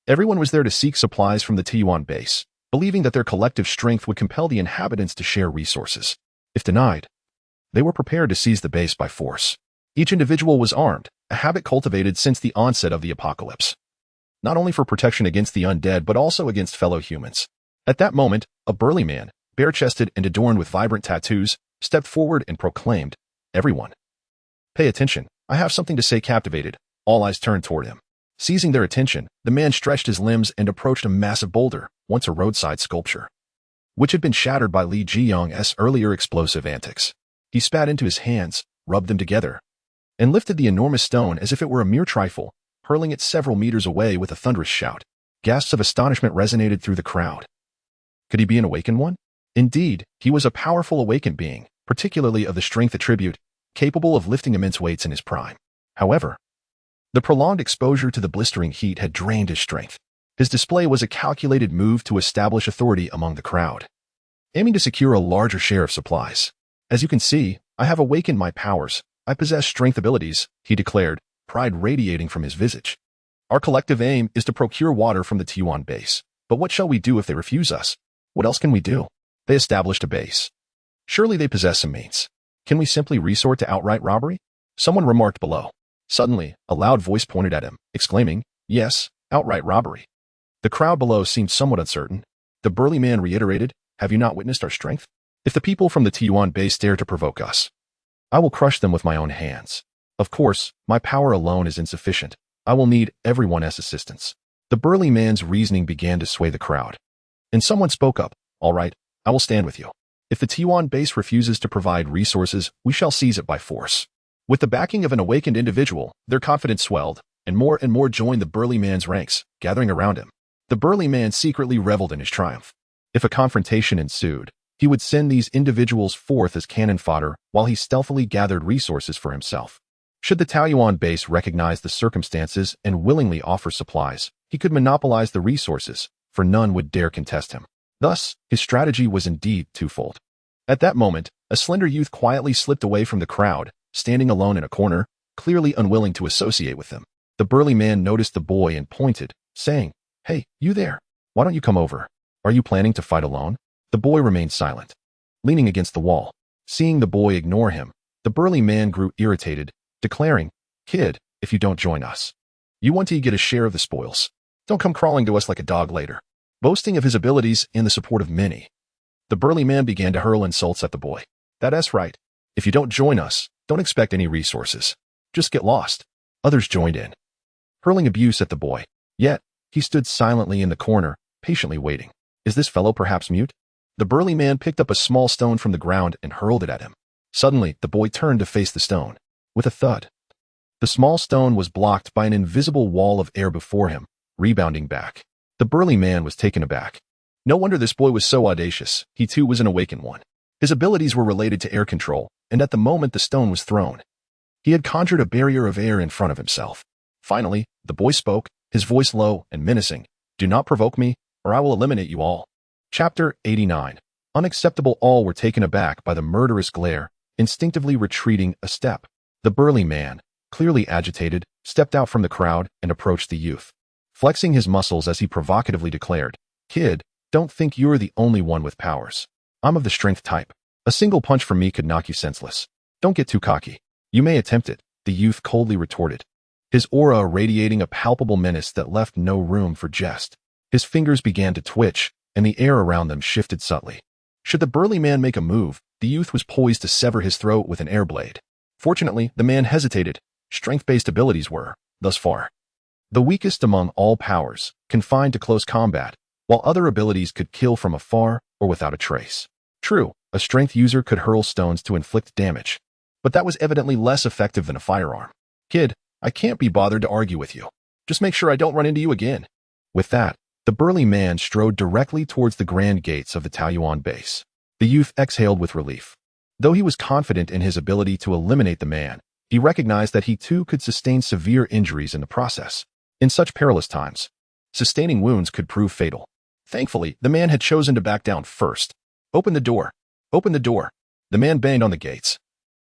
Everyone was there to seek supplies from the Taoyuan base, believing that their collective strength would compel the inhabitants to share resources. If denied, they were prepared to seize the base by force. Each individual was armed, a habit cultivated since the onset of the apocalypse, not only for protection against the undead but also against fellow humans. At that moment, a burly man, bare-chested and adorned with vibrant tattoos, stepped forward and proclaimed, "Everyone, pay attention, I have something to say." Captivated, all eyes turned toward him. Seizing their attention, the man stretched his limbs and approached a massive boulder, once a roadside sculpture, which had been shattered by Li Zheng's earlier explosive antics. He spat into his hands, rubbed them together, and lifted the enormous stone as if it were a mere trifle, hurling it several meters away with a thunderous shout. Gasps of astonishment resonated through the crowd. Could he be an awakened one? Indeed, he was a powerful awakened being, particularly of the strength attribute, capable of lifting immense weights in his prime. However, the prolonged exposure to the blistering heat had drained his strength. His display was a calculated move to establish authority among the crowd, aiming to secure a larger share of supplies. "As you can see, I have awakened my powers. I possess strength abilities," he declared, pride radiating from his visage. "Our collective aim is to procure water from the Taoyuan base. But what shall we do if they refuse us? What else can we do? They established a base. Surely they possess some means. Can we simply resort to outright robbery?" Someone remarked below. Suddenly, a loud voice pointed at him, exclaiming, "Yes, outright robbery." The crowd below seemed somewhat uncertain. The burly man reiterated, "Have you not witnessed our strength? If the people from the Taoyuan base dare to provoke us, I will crush them with my own hands. Of course, my power alone is insufficient. I will need everyone's assistance." The burly man's reasoning began to sway the crowd. And someone spoke up, "All right, I will stand with you. If the T1 base refuses to provide resources, we shall seize it by force. With the backing of an awakened individual, their confidence swelled, and more joined the burly man's ranks, gathering around him. The burly man secretly reveled in his triumph. If a confrontation ensued, he would send these individuals forth as cannon fodder while he stealthily gathered resources for himself. Should the Taoyuan base recognize the circumstances and willingly offer supplies, he could monopolize the resources, for none would dare contest him. Thus, his strategy was indeed twofold. At that moment, a slender youth quietly slipped away from the crowd, standing alone in a corner, clearly unwilling to associate with them. The burly man noticed the boy and pointed, saying, "Hey, you there. Why don't you come over? Are you planning to fight alone?" The boy remained silent, leaning against the wall. Seeing the boy ignore him, the burly man grew irritated, declaring, "Kid, if you don't join us, you want to get a share of the spoils. Don't come crawling to us like a dog later." Boasting of his abilities and the support of many, the burly man began to hurl insults at the boy. "That's right. If you don't join us, don't expect any resources. Just get lost." Others joined in, hurling abuse at the boy. Yet, he stood silently in the corner, patiently waiting. Is this fellow perhaps mute? The burly man picked up a small stone from the ground and hurled it at him. Suddenly, the boy turned to face the stone. With a thud, the small stone was blocked by an invisible wall of air before him, rebounding back. The burly man was taken aback. No wonder this boy was so audacious. He too was an awakened one. His abilities were related to air control, and at the moment the stone was thrown, he had conjured a barrier of air in front of himself. Finally, the boy spoke, his voice low and menacing. "Do not provoke me, or I will eliminate you all." Chapter 89. Unacceptable. All were taken aback by the murderous glare, instinctively retreating a step. The burly man, clearly agitated, stepped out from the crowd and approached the youth, flexing his muscles as he provocatively declared, "Kid, don't think you're the only one with powers. I'm of the strength type. A single punch from me could knock you senseless. Don't get too cocky. You may attempt it," the youth coldly retorted, his aura radiating a palpable menace that left no room for jest. His fingers began to twitch, and the air around them shifted subtly. Should the burly man make a move, the youth was poised to sever his throat with an air blade. Fortunately, the man hesitated. Strength-based abilities were, thus far, the weakest among all powers, confined to close combat, while other abilities could kill from afar or without a trace. True, a strength user could hurl stones to inflict damage, but that was evidently less effective than a firearm. "Kid, I can't be bothered to argue with you. Just make sure I don't run into you again." With that, the burly man strode directly towards the grand gates of the Taoyuan base. The youth exhaled with relief. Though he was confident in his ability to eliminate the man, he recognized that he too could sustain severe injuries in the process. In such perilous times, sustaining wounds could prove fatal. Thankfully, the man had chosen to back down first. "Open the door. Open the door." The man banged on the gates,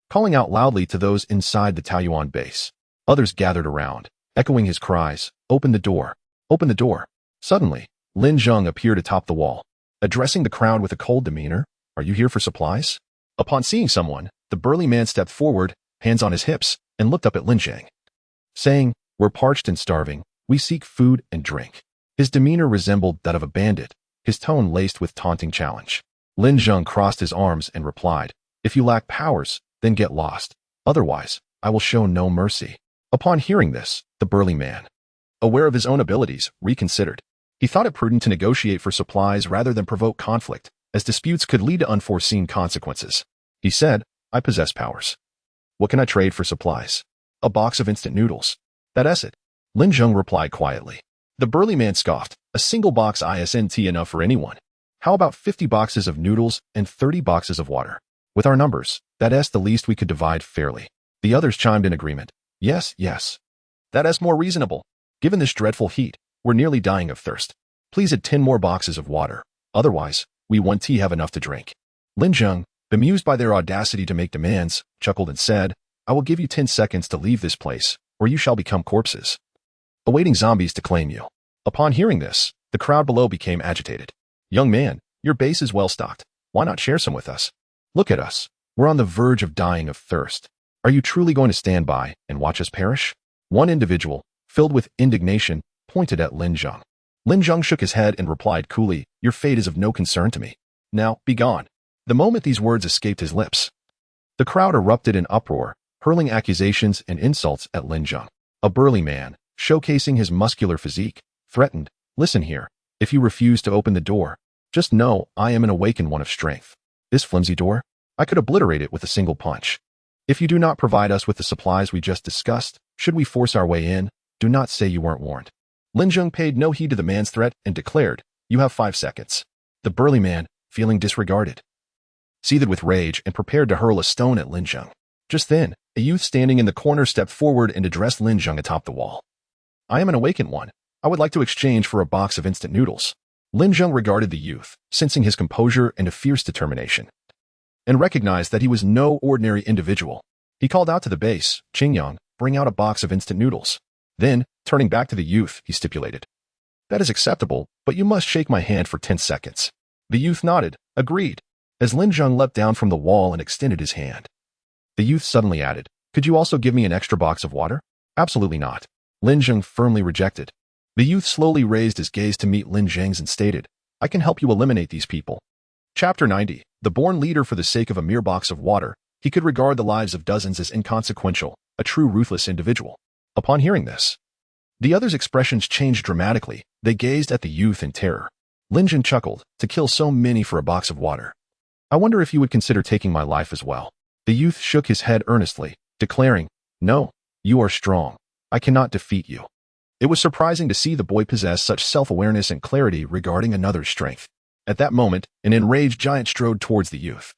calling out loudly to those inside the Taoyuan base. Others gathered around, echoing his cries, "Open the door. Open the door." Suddenly, Lin Zheng appeared atop the wall, addressing the crowd with a cold demeanor. "Are you here for supplies?" Upon seeing someone, the burly man stepped forward, hands on his hips, and looked up at Lin Zheng, saying, "We're parched and starving. We seek food and drink." His demeanor resembled that of a bandit, his tone laced with taunting challenge. Lin Zheng crossed his arms and replied, "If you lack powers, then get lost. Otherwise, I will show no mercy." Upon hearing this, the burly man, aware of his own abilities, reconsidered. He thought it prudent to negotiate for supplies rather than provoke conflict, as disputes could lead to unforeseen consequences. He said, "I possess powers. What can I trade for supplies?" "A box of instant noodles." "That's it," Lin Zheng replied quietly. The burly man scoffed. "A single box isn't enough for anyone. How about 50 boxes of noodles and 30 boxes of water? With our numbers, that's the least we could divide fairly." The others chimed in agreement. Yes. That's more reasonable. Given this dreadful heat, we're nearly dying of thirst. Please add 10 more boxes of water. Otherwise, we won't have enough to drink." Lin Zheng, bemused by their audacity to make demands, chuckled and said, "I will give you 10 seconds to leave this place, or you shall become corpses, awaiting zombies to claim you." Upon hearing this, the crowd below became agitated. "Young man, your base is well stocked. Why not share some with us? Look at us. We're on the verge of dying of thirst. Are you truly going to stand by and watch us perish?" One individual, filled with indignation, pointed at Lin Zheng. Lin Zheng shook his head and replied coolly, "Your fate is of no concern to me. Now, be gone." The moment these words escaped his lips, the crowd erupted in uproar, hurling accusations and insults at Lin Zheng. A burly man, showcasing his muscular physique, threatened, "Listen here. If you refuse to open the door, just know I am an awakened one of strength. This flimsy door? I could obliterate it with a single punch. If you do not provide us with the supplies we just discussed, should we force our way in, do not say you weren't warned. Lin Zheng paid no heed to the man's threat and declared, "You have 5 seconds." The burly man, feeling disregarded, seethed with rage and prepared to hurl a stone at Lin Zheng. Just then, a youth standing in the corner stepped forward and addressed Lin Zheng atop the wall. "I am an awakened one. I would like to exchange for a box of instant noodles." Lin Zheng regarded the youth, sensing his composure and a fierce determination, and recognized that he was no ordinary individual. He called out to the base, "Qingyang, bring out a box of instant noodles." Then, turning back to the youth, he stipulated, "That is acceptable, but you must shake my hand for 10 seconds. The youth nodded, agreed, as Lin Zheng leapt down from the wall and extended his hand. The youth suddenly added, "Could you also give me an extra box of water?" "Absolutely not." Lin Zheng firmly rejected. The youth slowly raised his gaze to meet Lin Zheng's and stated, "I can help you eliminate these people." Chapter 90. The born leader. For the sake of a mere box of water, he could regard the lives of dozens as inconsequential, a true ruthless individual. Upon hearing this, the others' expressions changed dramatically. They gazed at the youth in terror. Lin Zheng chuckled, "To kill so many for a box of water. I wonder if you would consider taking my life as well." The youth shook his head earnestly, declaring, "No, you are strong. I cannot defeat you." It was surprising to see the boy possess such self-awareness and clarity regarding another's strength. At that moment, an enraged giant strode towards the youth,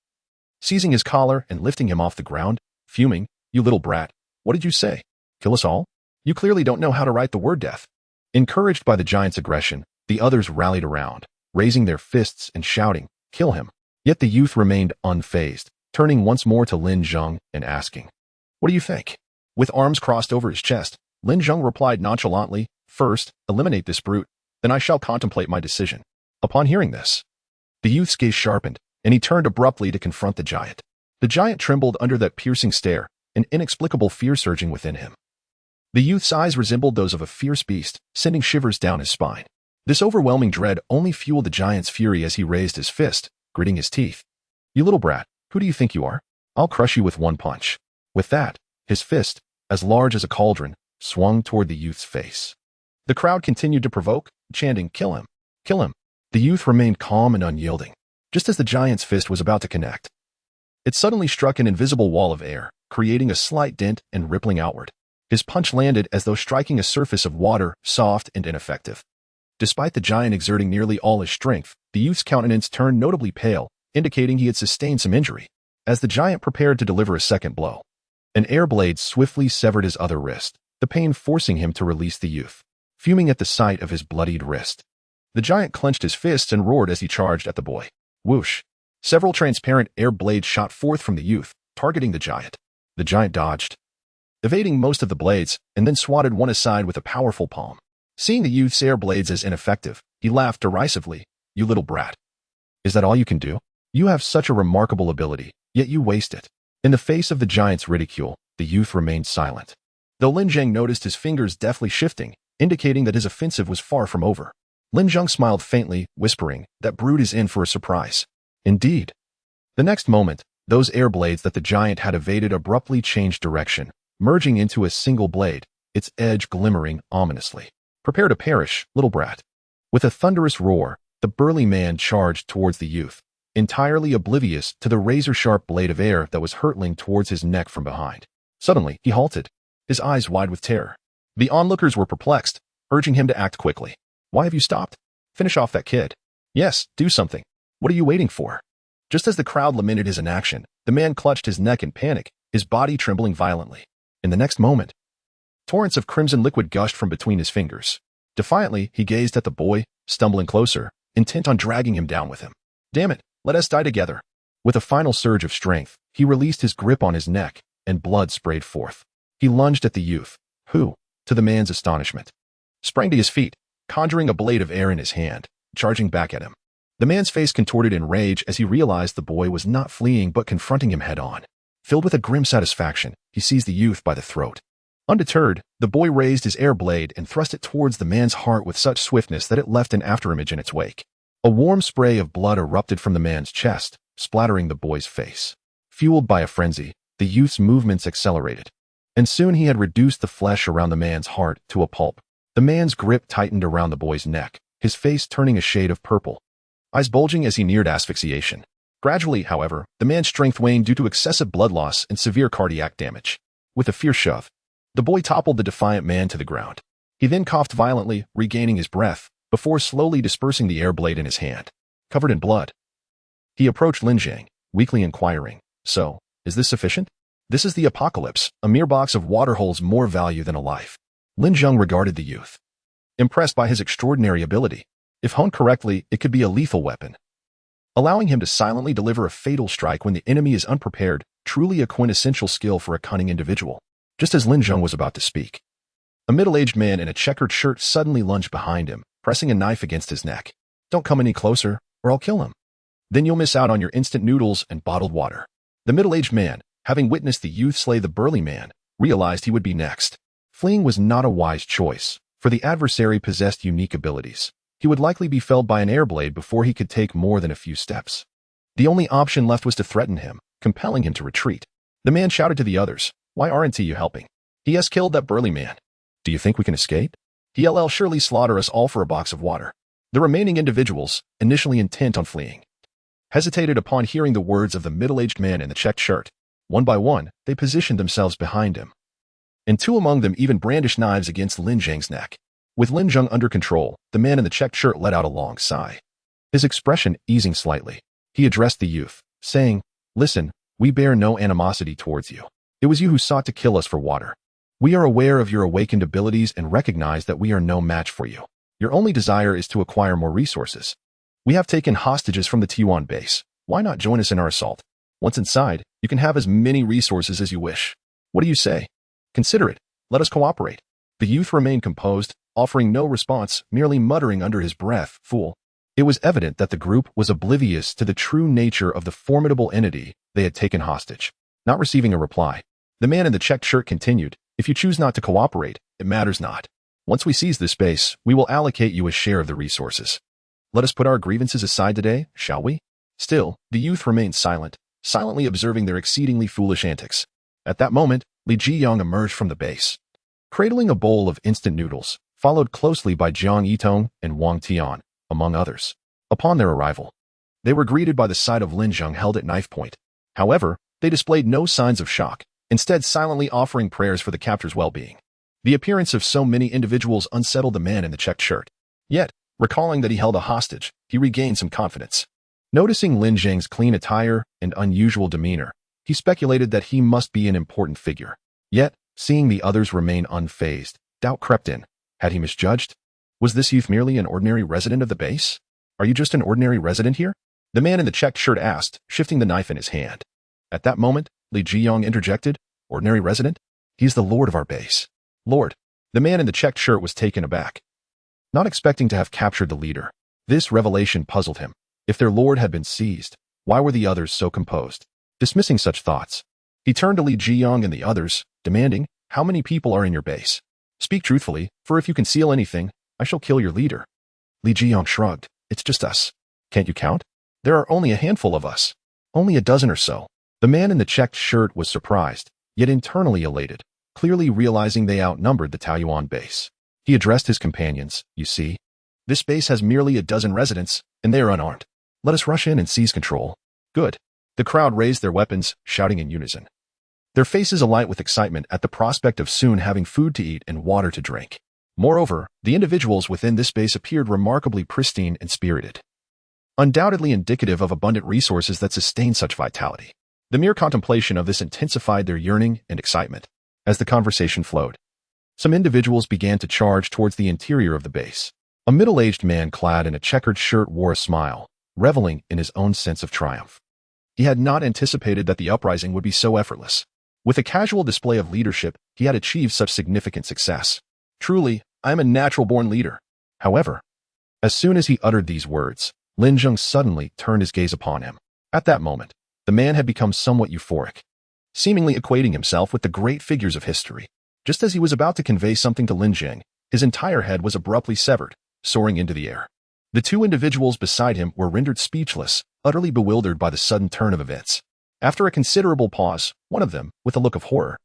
seizing his collar and lifting him off the ground, fuming, "You little brat, what did you say? Kill us all? You clearly don't know how to write the word death." Encouraged by the giant's aggression, the others rallied around, raising their fists and shouting, "Kill him." Yet the youth remained unfazed, turning once more to Lin Zheng and asking, "What do you think?" With arms crossed over his chest, Lin Zheng replied nonchalantly, "First, eliminate this brute, then I shall contemplate my decision." Upon hearing this, the youth's gaze sharpened, and he turned abruptly to confront the giant. The giant trembled under that piercing stare, an inexplicable fear surging within him. The youth's eyes resembled those of a fierce beast, sending shivers down his spine. This overwhelming dread only fueled the giant's fury as he raised his fist, gritting his teeth. "You little brat, who do you think you are? I'll crush you with one punch." With that, his fist, as large as a cauldron, swung toward the youth's face. The crowd continued to provoke, chanting, "Kill him! Kill him!" The youth remained calm and unyielding. Just as the giant's fist was about to connect, it suddenly struck an invisible wall of air, creating a slight dent and rippling outward. His punch landed as though striking a surface of water, soft and ineffective. Despite the giant exerting nearly all his strength, the youth's countenance turned notably pale, indicating he had sustained some injury. As the giant prepared to deliver a second blow, an air blade swiftly severed his other wrist, the pain forcing him to release the youth. Fuming at the sight of his bloodied wrist, the giant clenched his fists and roared as he charged at the boy. Whoosh! Several transparent air blades shot forth from the youth, targeting the giant. The giant dodged, evading most of the blades, and then swatted one aside with a powerful palm. Seeing the youth's air blades as ineffective, he laughed derisively. "You little brat. Is that all you can do? You have such a remarkable ability, yet you waste it." In the face of the giant's ridicule, the youth remained silent, though Lin Zheng noticed his fingers deftly shifting, indicating that his offensive was far from over. Lin Zheng smiled faintly, whispering, "That brute is in for a surprise." Indeed. The next moment, those air blades that the giant had evaded abruptly changed direction, merging into a single blade, its edge glimmering ominously. "Prepare to perish, little brat." With a thunderous roar, the burly man charged towards the youth, entirely oblivious to the razor-sharp blade of air that was hurtling towards his neck from behind. Suddenly, he halted, his eyes wide with terror. The onlookers were perplexed, urging him to act quickly. "Why have you stopped? Finish off that kid. Yes, do something. What are you waiting for?" Just as the crowd lamented his inaction, the man clutched his neck in panic, his body trembling violently. In the next moment, torrents of crimson liquid gushed from between his fingers. Defiantly, he gazed at the boy, stumbling closer, intent on dragging him down with him. "Damn it, let us die together." With a final surge of strength, he released his grip on his neck, and blood sprayed forth. He lunged at the youth, who, to the man's astonishment, sprang to his feet, conjuring a blade of air in his hand, charging back at him. The man's face contorted in rage as he realized the boy was not fleeing but confronting him head-on. Filled with a grim satisfaction, he seized the youth by the throat. Undeterred, the boy raised his air blade and thrust it towards the man's heart with such swiftness that it left an afterimage in its wake. A warm spray of blood erupted from the man's chest, splattering the boy's face. Fueled by a frenzy, the youth's movements accelerated, and soon he had reduced the flesh around the man's heart to a pulp. The man's grip tightened around the boy's neck, his face turning a shade of purple, eyes bulging as he neared asphyxiation. Gradually, however, the man's strength waned due to excessive blood loss and severe cardiac damage. With a fierce shove, the boy toppled the defiant man to the ground. He then coughed violently, regaining his breath, before slowly dispersing the air blade in his hand. Covered in blood, he approached Lin Zheng, weakly inquiring, "So, is this sufficient?" "This is the apocalypse. A mere box of water holds more value than a life." Lin Zheng regarded the youth, impressed by his extraordinary ability. If honed correctly, it could be a lethal weapon, allowing him to silently deliver a fatal strike when the enemy is unprepared, truly a quintessential skill for a cunning individual. Just as Lin Zheng was about to speak, a middle-aged man in a checkered shirt suddenly lunged behind him, pressing a knife against his neck. "Don't come any closer, or I'll kill him. Then you'll miss out on your instant noodles and bottled water." The middle-aged man, having witnessed the youth slay the burly man, realized he would be next. Fleeing was not a wise choice, for the adversary possessed unique abilities. He would likely be felled by an air blade before he could take more than a few steps. The only option left was to threaten him, compelling him to retreat. The man shouted to the others, "Why aren't you helping? He has killed that burly man. Do you think we can escape? He'll surely slaughter us all for a box of water." The remaining individuals, initially intent on fleeing, hesitated upon hearing the words of the middle-aged man in the checked shirt. One by one, they positioned themselves behind him, and two among them even brandished knives against Lin Zheng's neck. With Lin Zheng under control, the man in the checked shirt let out a long sigh. His expression easing slightly, he addressed the youth, saying, "Listen, we bear no animosity towards you. It was you who sought to kill us for water. We are aware of your awakened abilities and recognize that we are no match for you. Your only desire is to acquire more resources. We have taken hostages from the T1 base. Why not join us in our assault? Once inside, you can have as many resources as you wish. What do you say? Consider it. Let us cooperate." The youth remained composed, offering no response, merely muttering under his breath, "Fool." It was evident that the group was oblivious to the true nature of the formidable entity they had taken hostage. Not receiving a reply, the man in the checked shirt continued, "If you choose not to cooperate, it matters not. Once we seize this base, we will allocate you a share of the resources. Let us put our grievances aside today, shall we?" Still, the youth remained silent, silently observing their exceedingly foolish antics. At that moment, Li Zhiyang emerged from the base, cradling a bowl of instant noodles, followed closely by Jiang Yitong and Wang Tian, among others. Upon their arrival, they were greeted by the sight of Lin Zheng held at knife point. However, they displayed no signs of shock, instead silently offering prayers for the captor's well-being. The appearance of so many individuals unsettled the man in the checked shirt. Yet, recalling that he held a hostage, he regained some confidence. Noticing Lin Zheng's clean attire and unusual demeanor, he speculated that he must be an important figure. Yet, seeing the others remain unfazed, doubt crept in. Had he misjudged? Was this youth merely an ordinary resident of the base? "Are you just an ordinary resident here?" the man in the checked shirt asked, shifting the knife in his hand. At that moment, Li Zhiyang interjected, "Ordinary resident? He is the lord of our base." "Lord?" The man in the checked shirt was taken aback, not expecting to have captured the leader. This revelation puzzled him. If their lord had been seized, why were the others so composed? Dismissing such thoughts, he turned to Li Zhiyang and the others, demanding, "How many people are in your base? Speak truthfully, for if you conceal anything, I shall kill your leader." Li Zhiyang shrugged. "It's just us. Can't you count? There are only a handful of us. Only a dozen or so." The man in the checked shirt was surprised, yet internally elated, clearly realizing they outnumbered the Taoyuan base. He addressed his companions, "You see, this base has merely a dozen residents, and they are unarmed. Let us rush in and seize control." "Good." The crowd raised their weapons, shouting in unison, their faces alight with excitement at the prospect of soon having food to eat and water to drink. Moreover, the individuals within this base appeared remarkably pristine and spirited, undoubtedly indicative of abundant resources that sustain such vitality. The mere contemplation of this intensified their yearning and excitement. As the conversation flowed, some individuals began to charge towards the interior of the base. A middle-aged man clad in a checkered shirt wore a smile, reveling in his own sense of triumph. He had not anticipated that the uprising would be so effortless. With a casual display of leadership, he had achieved such significant success. "Truly, I am a natural-born leader." However, as soon as he uttered these words, Lin Zheng suddenly turned his gaze upon him. At that moment, the man had become somewhat euphoric, seemingly equating himself with the great figures of history. Just as he was about to convey something to Lin Zheng, his entire head was abruptly severed, soaring into the air. The two individuals beside him were rendered speechless, utterly bewildered by the sudden turn of events. After a considerable pause, one of them, with a look of horror,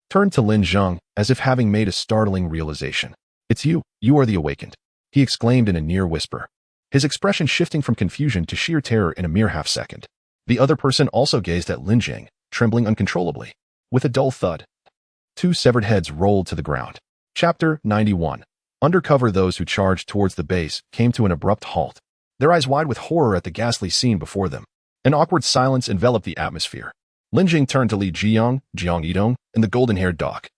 turned to Lin Zheng as if having made a startling realization. "It's you. You are the awakened," he exclaimed in a near whisper, his expression shifting from confusion to sheer terror in a mere half-second. The other person also gazed at Lin Zheng, trembling uncontrollably. With a dull thud, two severed heads rolled to the ground. Chapter 91. Undercover. Those who charged towards the base came to an abrupt halt, their eyes wide with horror at the ghastly scene before them. An awkward silence enveloped the atmosphere. Lin Zheng turned to Li Zhiyong, Jiang Yidong, and the golden-haired doc,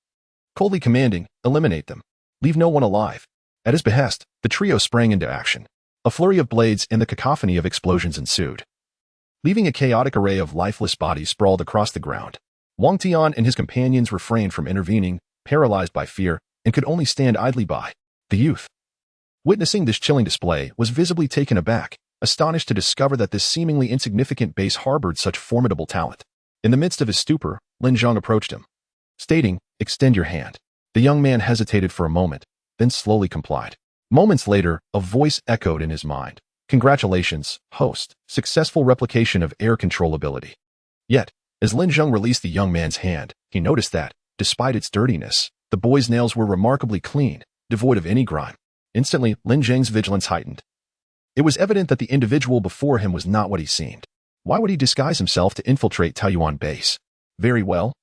coldly commanding, "Eliminate them. Leave no one alive." At his behest, the trio sprang into action. A flurry of blades and the cacophony of explosions ensued, leaving a chaotic array of lifeless bodies sprawled across the ground. Wang Tian and his companions refrained from intervening, paralyzed by fear, and could only stand idly by. The youth, witnessing this chilling display, was visibly taken aback, astonished to discover that this seemingly insignificant base harbored such formidable talent. In the midst of his stupor, Lin Zheng approached him, stating, "Extend your hand." The young man hesitated for a moment, then slowly complied. Moments later, a voice echoed in his mind. "Congratulations, host. Successful replication of air controllability." Yet, as Lin Zheng released the young man's hand, he noticed that, despite its dirtiness, the boy's nails were remarkably clean, devoid of any grime. Instantly, Lin Zheng's vigilance heightened. It was evident that the individual before him was not what he seemed. Why would he disguise himself to infiltrate Taiyuan base? "Very well.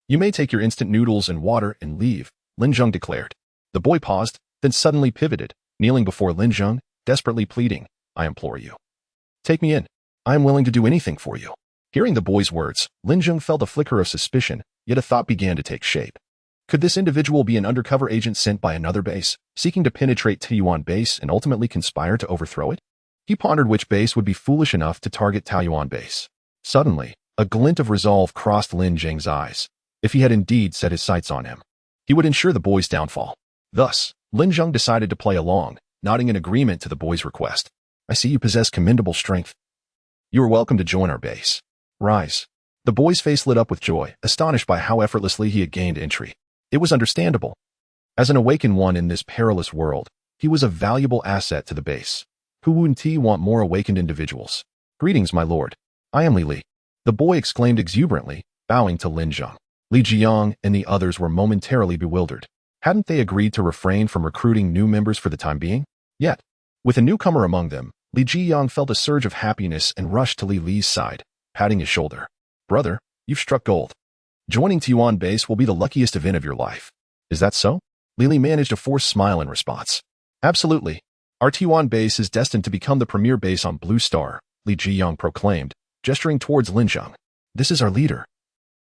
You may take your instant noodles and water and leave," Lin Zheng declared. The boy paused, then suddenly pivoted, kneeling before Lin Zheng, desperately pleading, "I implore you. Take me in. I am willing to do anything for you." Hearing the boy's words, Lin Zheng felt a flicker of suspicion, yet a thought began to take shape. Could this individual be an undercover agent sent by another base, seeking to penetrate Taiyuan base and ultimately conspire to overthrow it? He pondered which base would be foolish enough to target Taiyuan base. Suddenly, a glint of resolve crossed Lin Zheng's eyes. If he had indeed set his sights on him, he would ensure the boy's downfall. Thus, Lin Zheng decided to play along, nodding in agreement to the boy's request. "I see you possess commendable strength. You are welcome to join our base. Rise." The boy's face lit up with joy, astonished by how effortlessly he had gained entry. It was understandable. As an awakened one in this perilous world, he was a valuable asset to the base. Who wouldn't want more awakened individuals? "Greetings, my lord. I am Li Li," the boy exclaimed exuberantly, bowing to Lin Zheng. Li Jiang and the others were momentarily bewildered. Hadn't they agreed to refrain from recruiting new members for the time being? Yet, with a newcomer among them, Li Jiang felt a surge of happiness and rushed to Li Li's side, patting his shoulder. "Brother, you've struck gold. Joining Taiyuan base will be the luckiest event of your life." "Is that so?" Li Li managed a forced smile in response. "Absolutely. Our Taiyuan base is destined to become the premier base on Blue Star," Li Jiang proclaimed, gesturing towards Lin Zheng. "This is our leader,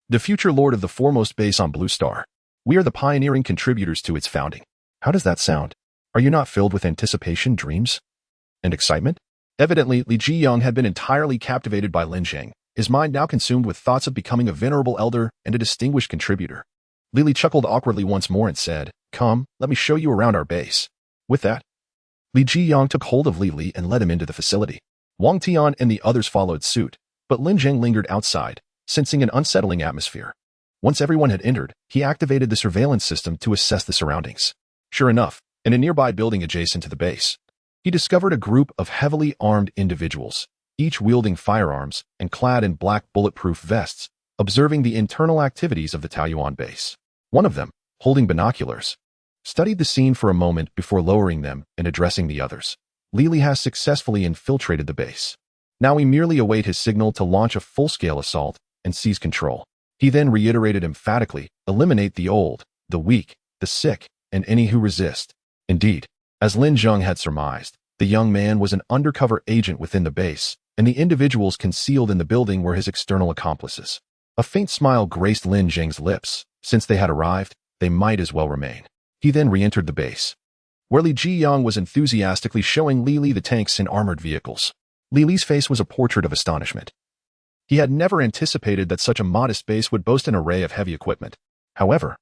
the future lord of the foremost base on Blue Star. We are the pioneering contributors to its founding." "How does that sound? Are you not filled with anticipation, dreams, and excitement?" Evidently, Li Jiang had been entirely captivated by Lin Zheng, his mind now consumed with thoughts of becoming a venerable elder and a distinguished contributor. Li Li chuckled awkwardly once more and said, "Come, let me show you around our base." With that, Li Jiang took hold of Li Li and led him into the facility. Wang Tian and the others followed suit, but Lin Zheng lingered outside, sensing an unsettling atmosphere. Once everyone had entered, he activated the surveillance system to assess the surroundings. Sure enough, in a nearby building adjacent to the base, he discovered a group of heavily armed individuals, each wielding firearms and clad in black bulletproof vests, observing the internal activities of the Taiyuan base. One of them, holding binoculars, studied the scene for a moment before lowering them and addressing the others. "Li Li has successfully infiltrated the base. Now we merely await his signal to launch a full-scale assault and seize control." He then reiterated emphatically, "Eliminate the old, the weak, the sick, and any who resist." Indeed, as Lin Zheng had surmised, the young man was an undercover agent within the base, and the individuals concealed in the building were his external accomplices. A faint smile graced Lin Zheng's lips. Since they had arrived, they might as well remain. He then re-entered the base, where Li Jiang was enthusiastically showing Li Li the tanks and armored vehicles. Li Li's face was a portrait of astonishment. He had never anticipated that such a modest base would boast an array of heavy equipment. However,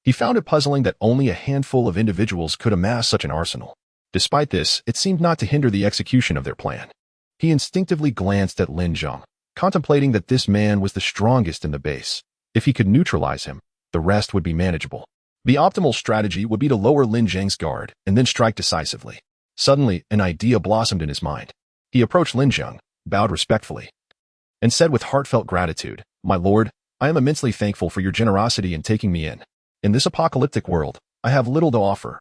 he found it puzzling that only a handful of individuals could amass such an arsenal. Despite this, it seemed not to hinder the execution of their plan. He instinctively glanced at Lin Zheng, contemplating that this man was the strongest in the base. If he could neutralize him, the rest would be manageable. The optimal strategy would be to lower Lin Zheng's guard and then strike decisively. Suddenly, an idea blossomed in his mind. He approached Lin Zheng, bowed respectfully, and said with heartfelt gratitude, "My lord, I am immensely thankful for your generosity in taking me in. In this apocalyptic world, I have little to offer,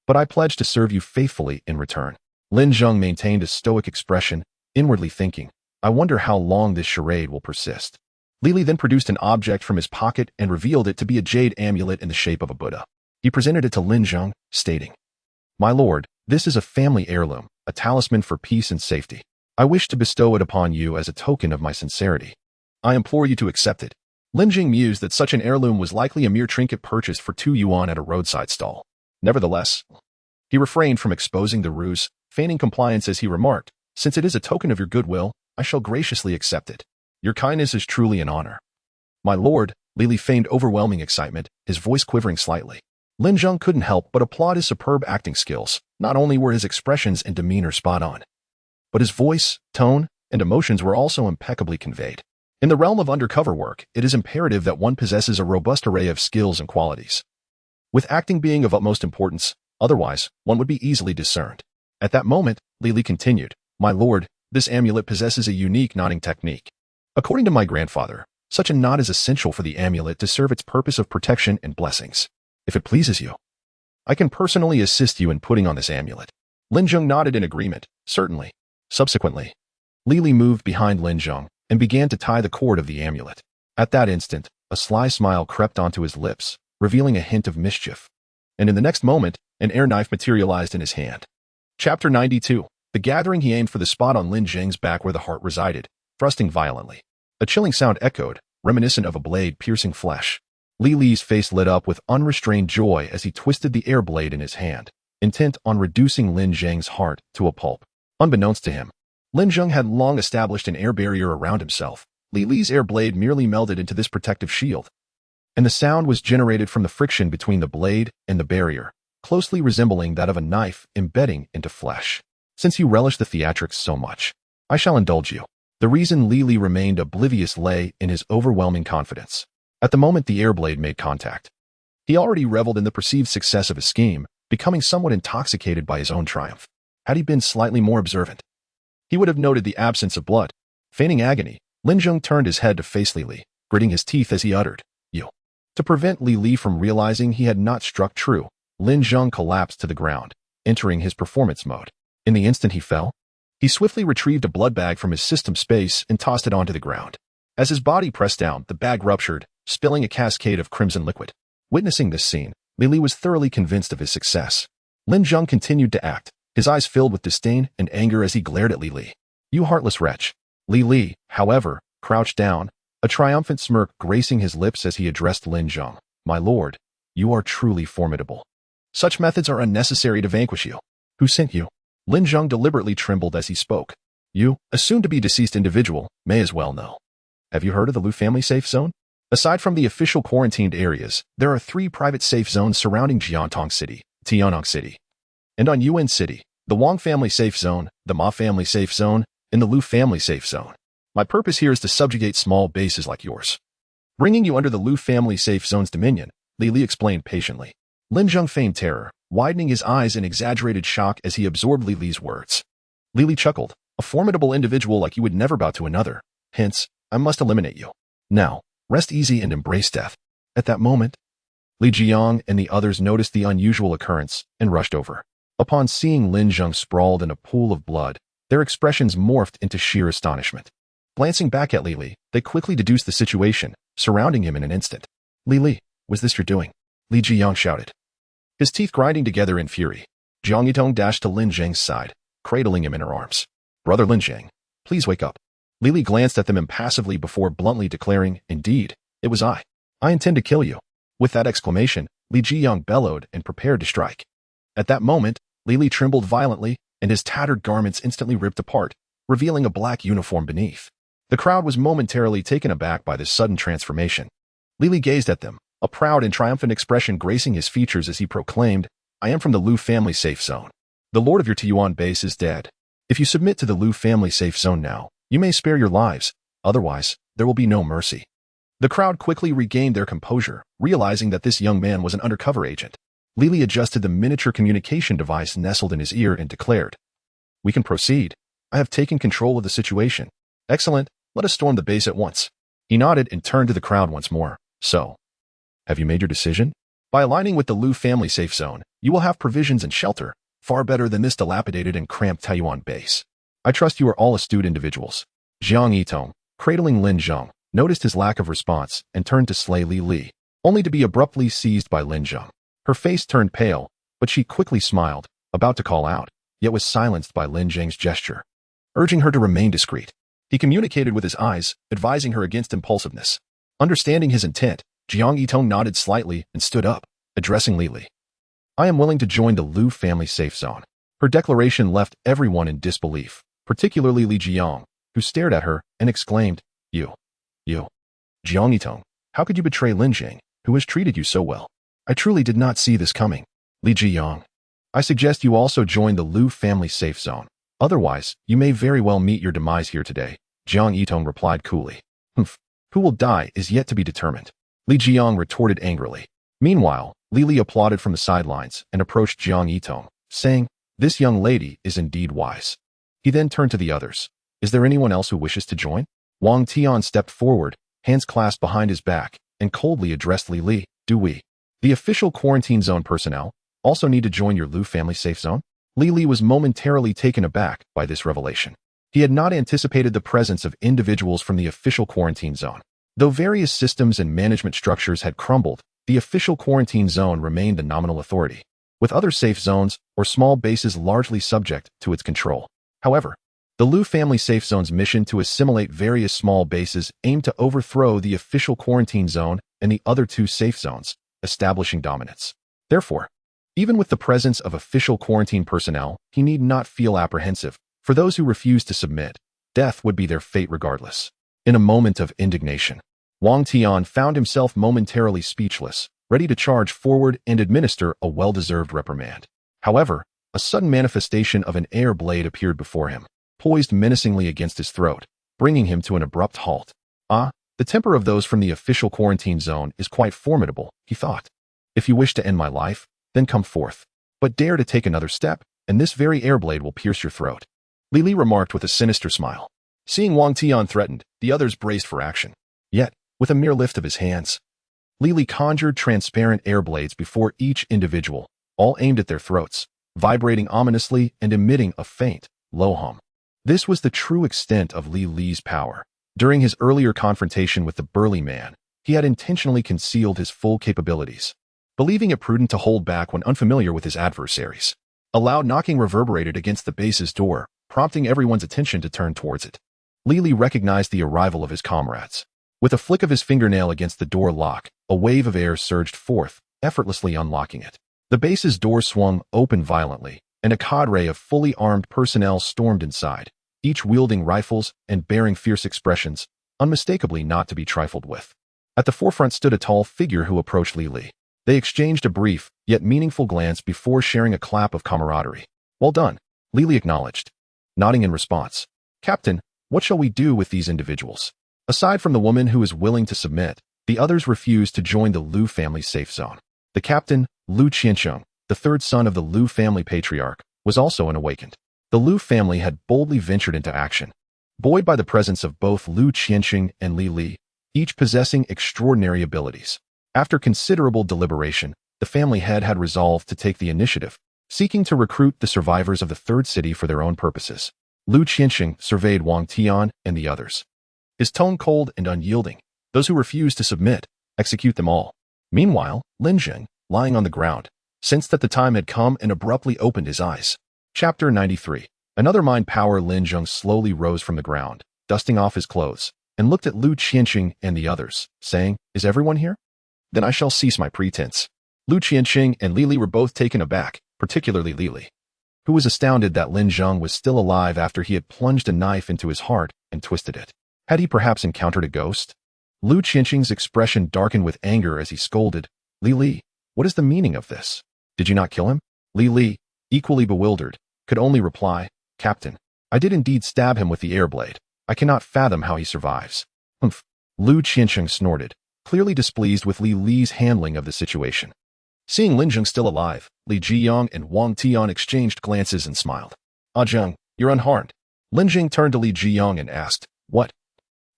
but I pledge to serve you faithfully in return." Lin Zheng maintained a stoic expression, inwardly thinking, I wonder how long this charade will persist. Li then produced an object from his pocket and revealed it to be a jade amulet in the shape of a Buddha. He presented it to Lin Zheng, stating, "My lord, this is a family heirloom, a talisman for peace and safety. I wish to bestow it upon you as a token of my sincerity. I implore you to accept it." Lin Zheng mused that such an heirloom was likely a mere trinket purchased for 2 yuan at a roadside stall. Nevertheless, he refrained from exposing the ruse, feigning compliance as he remarked, "Since it is a token of your goodwill, I shall graciously accept it. Your kindness is truly an honor." "My lord," Li feigned overwhelming excitement, his voice quivering slightly. Lin Zheng couldn't help but applaud his superb acting skills. Not only were his expressions and demeanor spot on, but his voice, tone, and emotions were also impeccably conveyed. In the realm of undercover work, it is imperative that one possesses a robust array of skills and qualities, with acting being of utmost importance, otherwise, one would be easily discerned. At that moment, Li continued, "My lord, this amulet possesses a unique knotting technique. According to my grandfather, such a knot is essential for the amulet to serve its purpose of protection and blessings. If it pleases you, I can personally assist you in putting on this amulet." Lin Zheng nodded in agreement, "Certainly." Subsequently, Li moved behind Lin Zheng and began to tie the cord of the amulet. At that instant, a sly smile crept onto his lips, revealing a hint of mischief. And in the next moment, an air knife materialized in his hand. Chapter 92. The gathering. He aimed for the spot on Lin Zheng's back where the heart resided, thrusting violently. A chilling sound echoed, reminiscent of a blade piercing flesh. Li's face lit up with unrestrained joy as he twisted the air blade in his hand, intent on reducing Lin Zheng's heart to a pulp. Unbeknownst to him, Lin Zheng had long established an air barrier around himself. Li's air blade merely melded into this protective shield, and the sound was generated from the friction between the blade and the barrier, closely resembling that of a knife embedding into flesh. "Since you relish the theatrics so much, I shall indulge you." The reason Li remained oblivious lay in his overwhelming confidence. At the moment the air blade made contact, he already reveled in the perceived success of his scheme, becoming somewhat intoxicated by his own triumph. Had he been slightly more observant, he would have noted the absence of blood. Feigning agony, Lin Zheng turned his head to face Li, gritting his teeth as he uttered, "You." To prevent Li from realizing he had not struck true, Lin Zheng collapsed to the ground, entering his performance mode. In the instant he fell, he swiftly retrieved a blood bag from his system space and tossed it onto the ground. As his body pressed down, the bag ruptured, spilling a cascade of crimson liquid. Witnessing this scene, Li was thoroughly convinced of his success. Lin Zheng continued to act, his eyes filled with disdain and anger as he glared at Li. "You heartless wretch." Li, however, crouched down, a triumphant smirk gracing his lips as he addressed Lin Zheng. "My lord, you are truly formidable. Such methods are unnecessary to vanquish you." "Who sent you?" Lin Zheng deliberately trembled as he spoke. "You, a soon-to-be deceased individual, may as well know. Have you heard of the Lu family safe zone? Aside from the official quarantined areas, there are 3 private safe zones surrounding Jiantong City, Tianong City, and on Yuan City, the Wang family safe zone, the Ma family safe zone, and the Lu family safe zone. My purpose here is to subjugate small bases like yours, bringing you under the Lu family safe zone's dominion," Li explained patiently. Lin Zheng feigned terror, widening his eyes in exaggerated shock as he absorbed Li's words. Li chuckled, "A formidable individual like you would never bow to another. Hence, I must eliminate you. Now, rest easy and embrace death." At that moment, Li Jiang and the others noticed the unusual occurrence and rushed over. Upon seeing Lin Zheng sprawled in a pool of blood, their expressions morphed into sheer astonishment. Glancing back at Li, they quickly deduced the situation, surrounding him in an instant. Li, was this your doing?" Li Jiang shouted, his teeth grinding together in fury. Jiang Yitong dashed to Lin Zheng's side, cradling him in her arms. "Brother Lin Zheng, please wake up." Li glanced at them impassively before bluntly declaring, "Indeed, it was I. I intend to kill you." With that exclamation, Li Jiang bellowed and prepared to strike. At that moment, Li trembled violently, and his tattered garments instantly ripped apart, revealing a black uniform beneath. The crowd was momentarily taken aback by this sudden transformation. Li gazed at them, a proud and triumphant expression gracing his features as he proclaimed, "I am from the Lu family safe zone. The lord of your Tiyuan base is dead. If you submit to the Lu family safe zone now, you may spare your lives, otherwise, there will be no mercy." The crowd quickly regained their composure, realizing that this young man was an undercover agent. Li adjusted the miniature communication device nestled in his ear and declared, "We can proceed. I have taken control of the situation. Excellent, let us storm the base at once." He nodded and turned to the crowd once more. "So, have you made your decision? By aligning with the Lu family safe zone, you will have provisions and shelter, far better than this dilapidated and cramped Taiyuan base. I trust you are all astute individuals." Jiang Yitong, cradling Lin Zheng, noticed his lack of response and turned to slay Li Li, only to be abruptly seized by Lin Zheng. Her face turned pale, but she quickly smiled, about to call out, yet was silenced by Lin Zheng's gesture, urging her to remain discreet. He communicated with his eyes, advising her against impulsiveness. Understanding his intent, Jiang Yitong nodded slightly and stood up, addressing Li Li. I am willing to join the Lu family safe zone. Her declaration left everyone in disbelief, particularly Li Jiang, who stared at her and exclaimed, You. Jiang Yitong, how could you betray Lin Zheng, who has treated you so well? I truly did not see this coming. Li Jiang, I suggest you also join the Lu family safe zone. Otherwise, you may very well meet your demise here today, Jiang Yitong replied coolly. Who will die is yet to be determined. Li Jiang retorted angrily. Meanwhile, Li Li applauded from the sidelines and approached Jiang Yitong, saying, This young lady is indeed wise. He then turned to the others. Is there anyone else who wishes to join? Wang Tian stepped forward, hands clasped behind his back, and coldly addressed Li Li. Do we, the official quarantine zone personnel, also need to join your Lu family safe zone? Li Li was momentarily taken aback by this revelation. He had not anticipated the presence of individuals from the official quarantine zone. Though various systems and management structures had crumbled, the official quarantine zone remained the nominal authority, with other safe zones or small bases largely subject to its control. However, the Lu family safe zone's mission to assimilate various small bases aimed to overthrow the official quarantine zone and the other two safe zones, establishing dominance. Therefore, even with the presence of official quarantine personnel, he need not feel apprehensive. For those who refused to submit, death would be their fate regardless. In a moment of indignation, Wang Tian found himself momentarily speechless, ready to charge forward and administer a well-deserved reprimand. However, a sudden manifestation of an air blade appeared before him, poised menacingly against his throat, bringing him to an abrupt halt. The temper of those from the official quarantine zone is quite formidable, he thought. If you wish to end my life, then come forth. But dare to take another step, and this very airblade will pierce your throat. Li Li remarked with a sinister smile. Seeing Wang Tian threatened, the others braced for action. Yet, with a mere lift of his hands, Li Li conjured transparent air blades before each individual, all aimed at their throats, vibrating ominously and emitting a faint, low hum. This was the true extent of Li Li's power. During his earlier confrontation with the burly man, he had intentionally concealed his full capabilities, believing it prudent to hold back when unfamiliar with his adversaries. A loud knocking reverberated against the base's door, prompting everyone's attention to turn towards it. Li Li recognized the arrival of his comrades. With a flick of his fingernail against the door lock, a wave of air surged forth, effortlessly unlocking it. The base's door swung open violently, and a cadre of fully armed personnel stormed inside, each wielding rifles and bearing fierce expressions, unmistakably not to be trifled with. At the forefront stood a tall figure who approached Li Li. They exchanged a brief, yet meaningful glance before sharing a clap of camaraderie. Well done, Li Li acknowledged, nodding in response. Captain, what shall we do with these individuals? Aside from the woman who is willing to submit, the others refused to join the Lu family safe zone. The captain, Lu Qiansheng, the third son of the Lu family patriarch, was also unawakened. The Lu family had boldly ventured into action, buoyed by the presence of both Lu Qiansheng and Li Li, each possessing extraordinary abilities. After considerable deliberation, the family head had resolved to take the initiative, seeking to recruit the survivors of the third city for their own purposes. Lu Qiansheng surveyed Wang Tian and the others, his tone cold and unyielding. Those who refuse to submit, execute them all. Meanwhile, Lin Zheng, lying on the ground, sensed that the time had come and abruptly opened his eyes. Chapter 93. Another mind power. Lin Zheng slowly rose from the ground, dusting off his clothes, and looked at Lu Qiansheng and the others, saying, Is everyone here? Then I shall cease my pretense. Lu Qiansheng and Li Li were both taken aback, particularly Li Li, who was astounded that Lin Zheng was still alive after he had plunged a knife into his heart and twisted it. Had he perhaps encountered a ghost? Lu Qiansheng's expression darkened with anger as he scolded, Li Li, what is the meaning of this? Did you not kill him? Li Li, equally bewildered, could only reply, Captain, I did indeed stab him with the air blade. I cannot fathom how he survives. Humph. Lu Qiansheng snorted, clearly displeased with Li Li's handling of the situation. Seeing Lin Zheng still alive, Li Jiyang and Wang Tian exchanged glances and smiled. Zheng, you're unharmed. Lin Zheng turned to Li Jiyang and asked, What?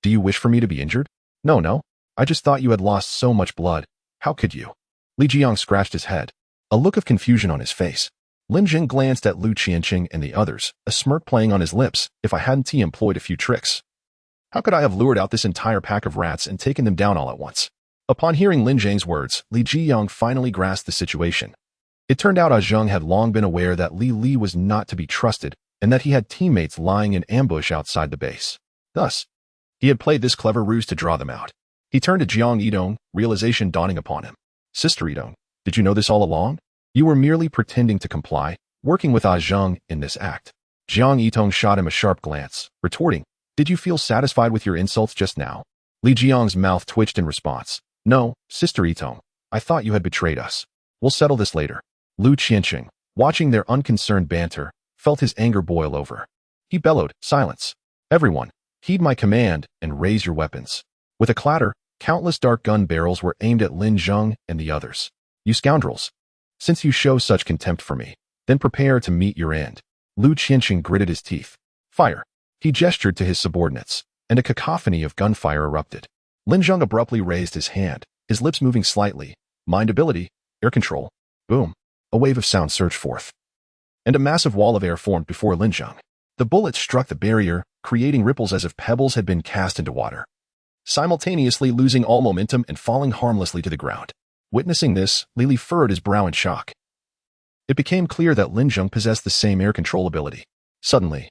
Do you wish for me to be injured? No, I just thought you had lost so much blood. How could you? Li Jiyang scratched his head, a look of confusion on his face. Lin Zheng glanced at Lu Qiansheng and the others, a smirk playing on his lips. If I hadn't employed a few tricks, How could I have lured out this entire pack of rats and taken them down all at once? Upon hearing Lin Zheng's words, Li Jiyang finally grasped the situation. It turned out Zheng had long been aware that Li was not to be trusted and that he had teammates lying in ambush outside the base. Thus, he had played this clever ruse to draw them out. He turned to Jiang Yidong, realization dawning upon him. Sister Yidong, did you know this all along? You were merely pretending to comply, working with Zheng in this act. Jiang Yidong shot him a sharp glance, retorting, did you feel satisfied with your insults just now? Li Jiang's mouth twitched in response. No, Sister Yidong, I thought you had betrayed us. We'll settle this later. Lu Qianqing, watching their unconcerned banter, felt his anger boil over. He bellowed, silence. Everyone, heed my command and raise your weapons. With a clatter, countless dark gun barrels were aimed at Lin Zheng and the others. You scoundrels. Since you show such contempt for me, then prepare to meet your end. Lu Qianqing gritted his teeth. Fire. He gestured to his subordinates, and a cacophony of gunfire erupted. Lin Zheng abruptly raised his hand, his lips moving slightly. Mind ability, air control. Boom. A wave of sound surged forth, and a massive wall of air formed before Lin Zheng. The bullets struck the barrier, creating ripples as if pebbles had been cast into water, simultaneously losing all momentum and falling harmlessly to the ground. Witnessing this, Li furrowed his brow in shock. It became clear that Lin Zheng possessed the same air control ability. Suddenly,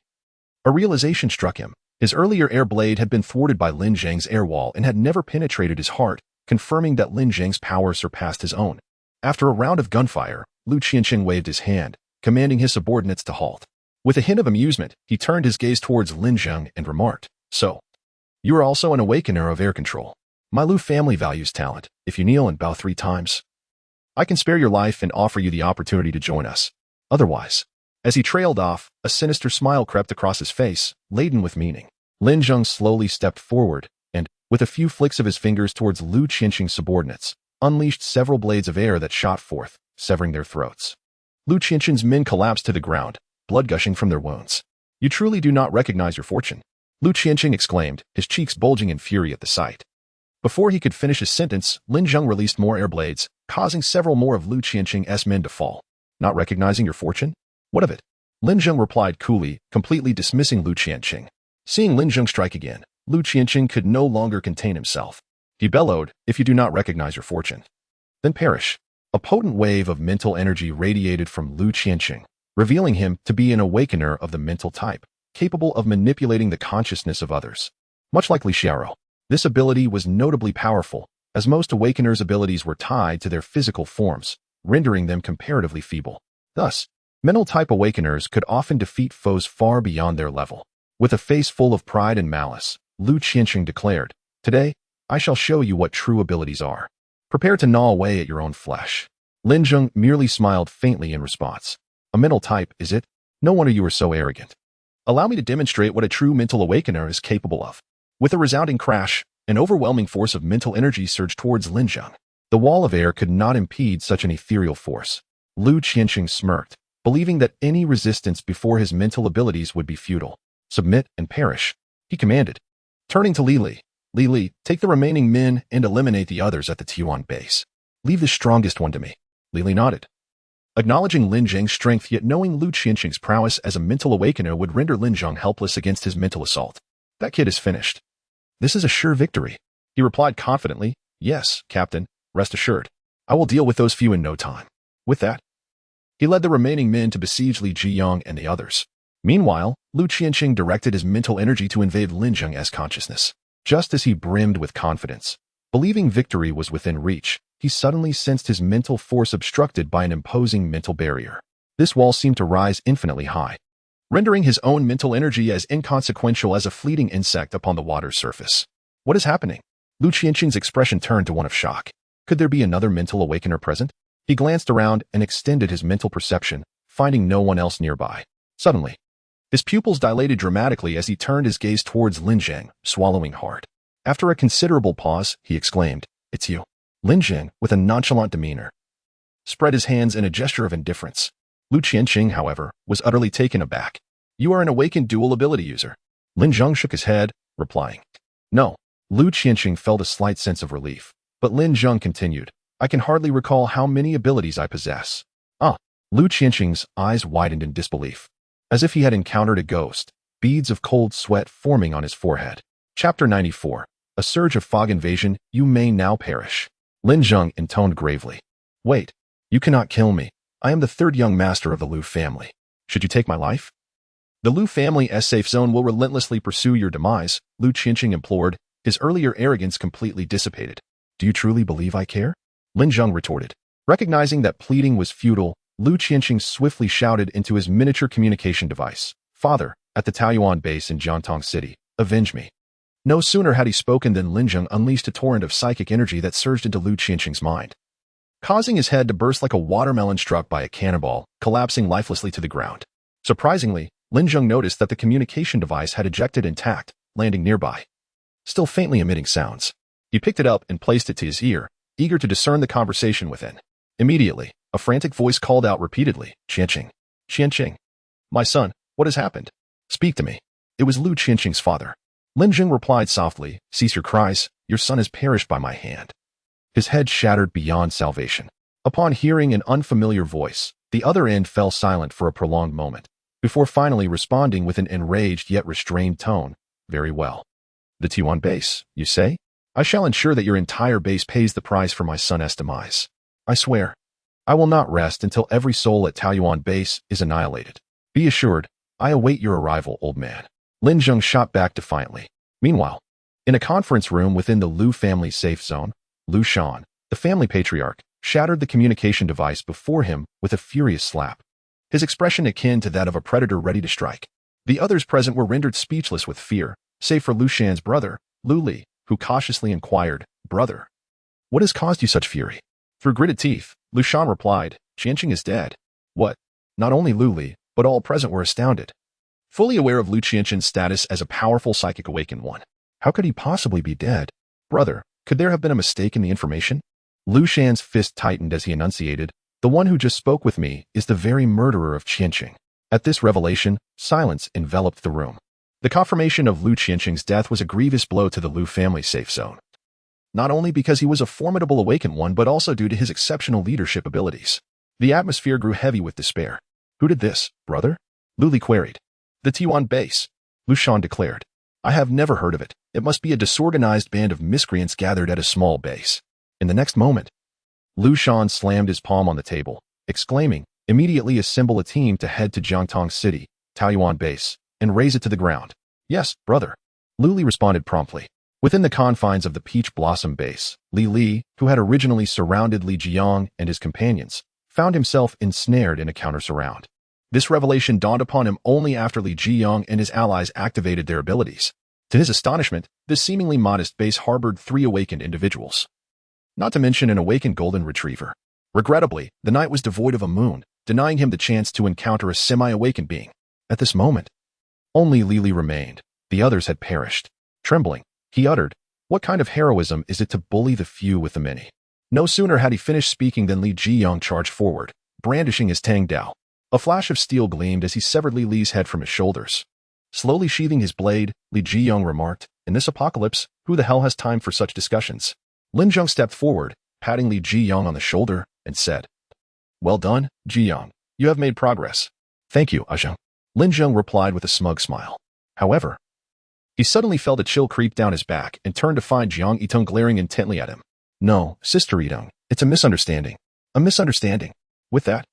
a realization struck him. His earlier air blade had been thwarted by Lin Zheng's air wall and had never penetrated his heart, confirming that Lin Zheng's power surpassed his own. After a round of gunfire, Lu Qianqing waved his hand, commanding his subordinates to halt. With a hint of amusement, he turned his gaze towards Lin Zheng and remarked, so, you are also an awakener of air control. My Lu family values talent. If you kneel and bow 3 times, I can spare your life and offer you the opportunity to join us. Otherwise, as he trailed off, a sinister smile crept across his face, laden with meaning. Lin Zheng slowly stepped forward and, with a few flicks of his fingers towards Lu Qianqing's subordinates, unleashed several blades of air that shot forth, severing their throats. Lu Qianqing's men collapsed to the ground, blood gushing from their wounds. You truly do not recognize your fortune, Lu Qianqing exclaimed, his cheeks bulging in fury at the sight. Before he could finish his sentence, Lin Zheng released more air blades, causing several more of Lu Qianqing's men to fall. Not recognizing your fortune? What of it? Lin Zheng replied coolly, completely dismissing Lu Qianqing. Seeing Lin Zheng strike again, Lu Qianqing could no longer contain himself. He bellowed, if you do not recognize your fortune, then perish. A potent wave of mental energy radiated from Lu Qianqing, revealing him to be an awakener of the mental type, capable of manipulating the consciousness of others. Much like Li Xiaoro, this ability was notably powerful, as most awakeners' abilities were tied to their physical forms, rendering them comparatively feeble. Thus, mental type awakeners could often defeat foes far beyond their level. With a face full of pride and malice, Lu Qianqing declared, today, I shall show you what true abilities are. Prepare to gnaw away at your own flesh. Lin Zheng merely smiled faintly in response. A mental type, is it? No wonder you are so arrogant. Allow me to demonstrate what a true mental awakener is capable of. With a resounding crash, an overwhelming force of mental energy surged towards Lin Zheng. The wall of air could not impede such an ethereal force. Lu Qianqing smirked, believing that any resistance before his mental abilities would be futile. Submit and perish, he commanded. Turning to Li, take the remaining men and eliminate the others at the T1 base. Leave the strongest one to me. Li nodded. Acknowledging Lin Zheng's strength yet knowing Lu Qianqing's prowess as a mental awakener would render Lin Zheng helpless against his mental assault. That kid is finished. This is a sure victory. He replied confidently, yes, Captain, rest assured. I will deal with those few in no time. With that, he led the remaining men to besiege Li Jiyang and the others. Meanwhile, Lu Qianqing directed his mental energy to invade Lin Zheng's consciousness. Just as he brimmed with confidence, believing victory was within reach, he suddenly sensed his mental force obstructed by an imposing mental barrier. This wall seemed to rise infinitely high, rendering his own mental energy as inconsequential as a fleeting insect upon the water's surface. What is happening? Lu Qianqing's expression turned to one of shock. Could there be another mental awakener present? He glanced around and extended his mental perception, finding no one else nearby. Suddenly, his pupils dilated dramatically as he turned his gaze towards Lin Zheng, swallowing hard. After a considerable pause, he exclaimed, "It's you." Lin Zheng, with a nonchalant demeanor, spread his hands in a gesture of indifference. Lu Qianqing, however, was utterly taken aback. "You are an awakened dual ability user." Lin Zheng shook his head, replying, "No." Lu Qianqing felt a slight sense of relief, but Lin Zheng continued, "I can hardly recall how many abilities I possess." Ah! Lu Qianqing's eyes widened in disbelief. As if he had encountered a ghost, beads of cold sweat forming on his forehead. Chapter 94. A surge of fog invasion, you may now perish. Lin Zheng intoned gravely. Wait, you cannot kill me. I am the third young master of the Liu family. Should you take my life? The Liu family's safe zone will relentlessly pursue your demise, Liu Qianqing implored, his earlier arrogance completely dissipated. Do you truly believe I care? Lin Zheng retorted. Recognizing that pleading was futile, Liu Qianqing swiftly shouted into his miniature communication device, Father, at the Taoyuan base in Jiangtong City, avenge me. No sooner had he spoken than Lin Zheng unleashed a torrent of psychic energy that surged into Liu Qianqing's mind, causing his head to burst like a watermelon struck by a cannonball, collapsing lifelessly to the ground. Surprisingly, Lin Zheng noticed that the communication device had ejected intact, landing nearby, still faintly emitting sounds. He picked it up and placed it to his ear, eager to discern the conversation within. Immediately, a frantic voice called out repeatedly, Qianqing, Qianqing. My son, what has happened? Speak to me. It was Liu Qianqing's father. Lin Zheng replied softly, Cease your cries, your son has perished by my hand. His head shattered beyond salvation. Upon hearing an unfamiliar voice, the other end fell silent for a prolonged moment, before finally responding with an enraged yet restrained tone, Very well. The T1 base, you say? I shall ensure that your entire base pays the price for my son's demise. I swear. I will not rest until every soul at Taoyuan base is annihilated. Be assured, I await your arrival, old man. Lin Zheng shot back defiantly. Meanwhile, in a conference room within the Liu family's safe zone, Liu Shan, the family patriarch, shattered the communication device before him with a furious slap, his expression akin to that of a predator ready to strike. The others present were rendered speechless with fear, save for Liu Shan's brother, Liu Li, who cautiously inquired, Brother, what has caused you such fury? Through gritted teeth, Liu Shan replied, Qianqing is dead. What? Not only Liu Li, but all present were astounded, fully aware of Liu Qianqing's status as a powerful psychic awakened one. How could he possibly be dead? Brother, could there have been a mistake in the information? Liu Shan's fist tightened as he enunciated, The one who just spoke with me is the very murderer of Qianqing. At this revelation, silence enveloped the room. The confirmation of Liu Qianqing's death was a grievous blow to the Liu family's safe zone, not only because he was a formidable awakened one but also due to his exceptional leadership abilities. The atmosphere grew heavy with despair. Who did this, brother? Liu Li queried. The T1 base, Liu Shan declared. I have never heard of it. It must be a disorganized band of miscreants gathered at a small base. In the next moment, Liu Shan slammed his palm on the table, exclaiming, Immediately assemble a team to head to Jiangtong City, Taoyuan base, and raze it to the ground. Yes, brother. Liu Li responded promptly. Within the confines of the Peach Blossom base, Li Li, who had originally surrounded Li Jiang and his companions, found himself ensnared in a counter-surround. This revelation dawned upon him only after Li Jiang and his allies activated their abilities. To his astonishment, this seemingly modest base harbored 3 awakened individuals, not to mention an awakened golden retriever. Regrettably, the night was devoid of a moon, denying him the chance to encounter a semi-awakened being. At this moment, only Li Li remained. The others had perished. Trembling, he uttered, What kind of heroism is it to bully the few with the many? No sooner had he finished speaking than Li Jiang charged forward, brandishing his Tang Dao. A flash of steel gleamed as he severed Li Li's head from his shoulders. Slowly sheathing his blade, Li Jiang remarked, In this apocalypse, who the hell has time for such discussions? Lin Zheng stepped forward, patting Li Jiang on the shoulder, and said, Well done, Jiang. You have made progress. Thank you, Zheng. Lin Zheng replied with a smug smile. However, he suddenly felt a chill creep down his back and turned to find Jiang Yitong glaring intently at him. No, Sister Yitong, it's a misunderstanding. A misunderstanding. With that,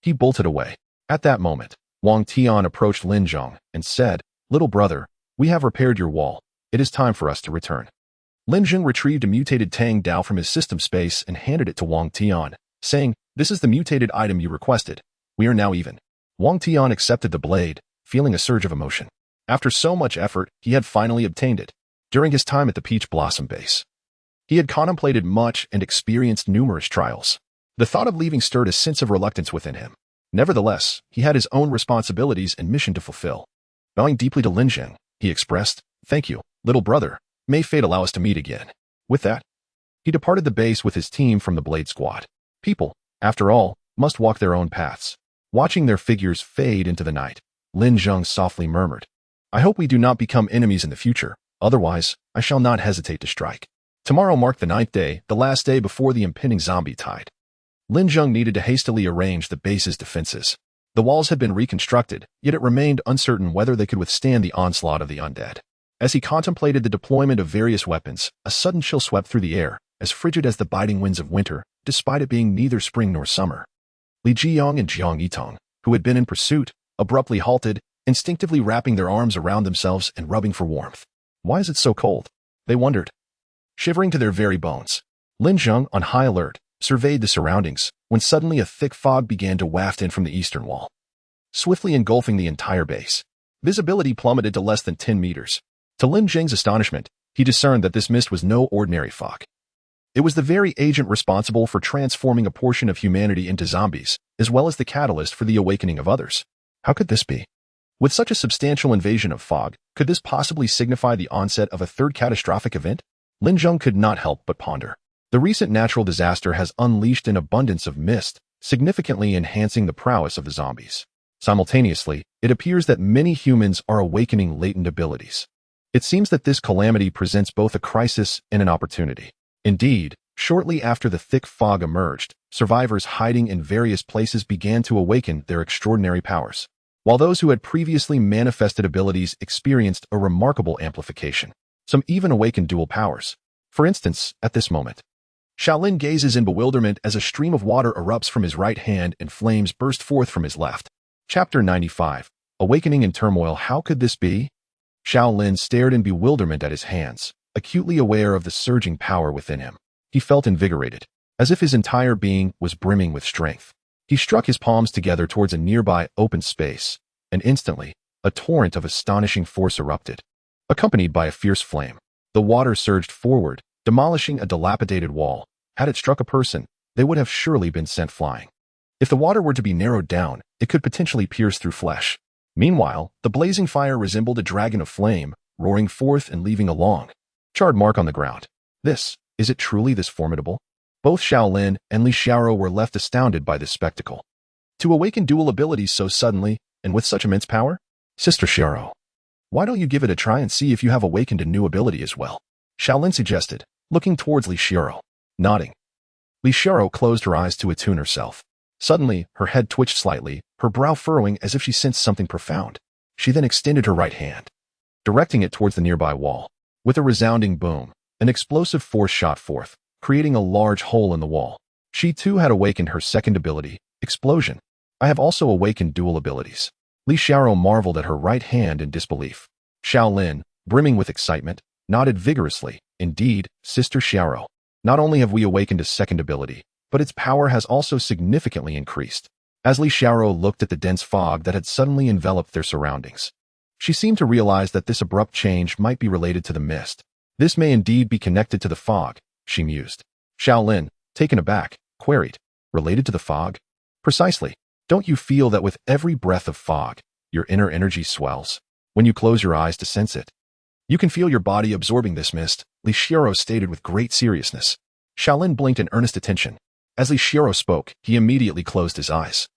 he bolted away. At that moment, Wang Tian approached Lin Zheng and said, Little brother, we have repaired your wall. It is time for us to return. Lin Zheng retrieved a mutated Tang Dao from his system space and handed it to Wang Tian, saying, This is the mutated item you requested. We are now even. Wang Tian accepted the blade, feeling a surge of emotion. After so much effort, he had finally obtained it. During his time at the Peach Blossom base, he had contemplated much and experienced numerous trials. The thought of leaving stirred a sense of reluctance within him. Nevertheless, he had his own responsibilities and mission to fulfill. Bowing deeply to Lin Zheng, he expressed, Thank you, little brother. May fate allow us to meet again. With that, he departed the base with his team from the Blade Squad. People, after all, must walk their own paths. Watching their figures fade into the night, Lin Zheng softly murmured, I hope we do not become enemies in the future. Otherwise, I shall not hesitate to strike. Tomorrow marked the 9th day, the last day before the impending zombie tide. Lin Zheng needed to hastily arrange the base's defenses. The walls had been reconstructed, yet it remained uncertain whether they could withstand the onslaught of the undead. As he contemplated the deployment of various weapons, a sudden chill swept through the air, as frigid as the biting winds of winter, despite it being neither spring nor summer. Li Zheng and Jiang Yitong, who had been in pursuit, abruptly halted, instinctively wrapping their arms around themselves and rubbing for warmth. Why is it so cold? They wondered. Shivering to their very bones, Lin Zheng, on high alert, surveyed the surroundings, when suddenly a thick fog began to waft in from the eastern wall, swiftly engulfing the entire base. Visibility plummeted to less than 10 meters. To Lin Zheng's astonishment, he discerned that this mist was no ordinary fog. It was the very agent responsible for transforming a portion of humanity into zombies, as well as the catalyst for the awakening of others. How could this be? With such a substantial invasion of fog, could this possibly signify the onset of a third catastrophic event? Lin Zheng could not help but ponder. The recent natural disaster has unleashed an abundance of mist, significantly enhancing the prowess of the zombies. Simultaneously, it appears that many humans are awakening latent abilities. It seems that this calamity presents both a crisis and an opportunity. Indeed, shortly after the thick fog emerged, survivors hiding in various places began to awaken their extraordinary powers, while those who had previously manifested abilities experienced a remarkable amplification. Some even awakened dual powers. For instance, at this moment, Shaolin gazes in bewilderment as a stream of water erupts from his right hand and flames burst forth from his left. Chapter 95. Awakening in Turmoil. How could this be? Shaolin stared in bewilderment at his hands, acutely aware of the surging power within him. He felt invigorated, as if his entire being was brimming with strength. He struck his palms together towards a nearby open space, and instantly, a torrent of astonishing force erupted, accompanied by a fierce flame. The water surged forward, demolishing a dilapidated wall. Had it struck a person, they would have surely been sent flying. If the water were to be narrowed down, it could potentially pierce through flesh. Meanwhile, the blazing fire resembled a dragon of flame, roaring forth and leaving a long, charred mark on the ground. Is it truly this formidable? Both Shaolin and Li Xiaoro were left astounded by this spectacle. To awaken dual abilities so suddenly, and with such immense power? Sister Xiaoro, why don't you give it a try and see if you have awakened a new ability as well? Shaolin suggested, looking towards Li Xiaoro. Nodding, Li Xiaoro closed her eyes to attune herself. Suddenly, her head twitched slightly, her brow furrowing as if she sensed something profound. She then extended her right hand, directing it towards the nearby wall. With a resounding boom, an explosive force shot forth, creating a large hole in the wall. She too had awakened her second ability, Explosion. I have also awakened dual abilities. Li Xiaoro marveled at her right hand in disbelief. Shaolin, brimming with excitement, nodded vigorously. Indeed, Sister Xiaoro, not only have we awakened a second ability, but its power has also significantly increased. As Li Xiaoro looked at the dense fog that had suddenly enveloped their surroundings, she seemed to realize that this abrupt change might be related to the mist. This may indeed be connected to the fog, she mused. Shaolin, taken aback, queried, related to the fog? Precisely. Don't you feel that with every breath of fog, your inner energy swells? When you close your eyes to sense it, you can feel your body absorbing this mist, Li Xiaoro stated with great seriousness. Shaolin blinked in earnest attention. As Li Xiaoro spoke, he immediately closed his eyes,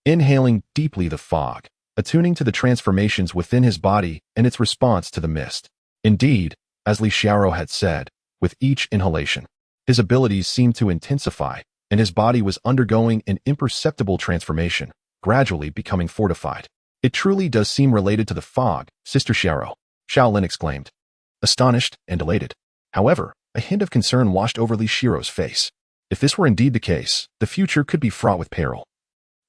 inhaling deeply the fog, attuning to the transformations within his body and its response to the mist. Indeed, as Li Xiaoro had said, with each inhalation, his abilities seemed to intensify, and his body was undergoing an imperceptible transformation, gradually becoming fortified. It truly does seem related to the fog, Sister Xiaoro, Shaolin exclaimed, astonished and elated. However, a hint of concern washed over Li Xiaoro's face. If this were indeed the case, the future could be fraught with peril.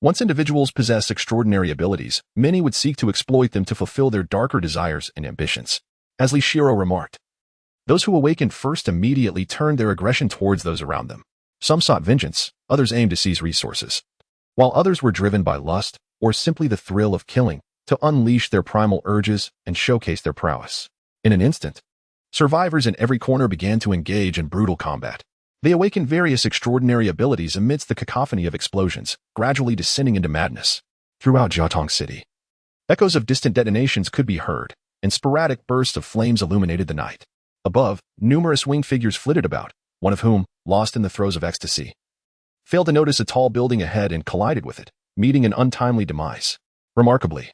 Once individuals possess extraordinary abilities, many would seek to exploit them to fulfill their darker desires and ambitions. As Li Xiaoro remarked, those who awakened first immediately turned their aggression towards those around them. Some sought vengeance, others aimed to seize resources, while others were driven by lust or simply the thrill of killing to unleash their primal urges and showcase their prowess. In an instant, survivors in every corner began to engage in brutal combat. They awakened various extraordinary abilities amidst the cacophony of explosions, gradually descending into madness. Throughout Jiatong City, echoes of distant detonations could be heard, and sporadic bursts of flames illuminated the night. Above, numerous winged figures flitted about, one of whom, lost in the throes of ecstasy, failed to notice a tall building ahead and collided with it, meeting an untimely demise. Remarkably,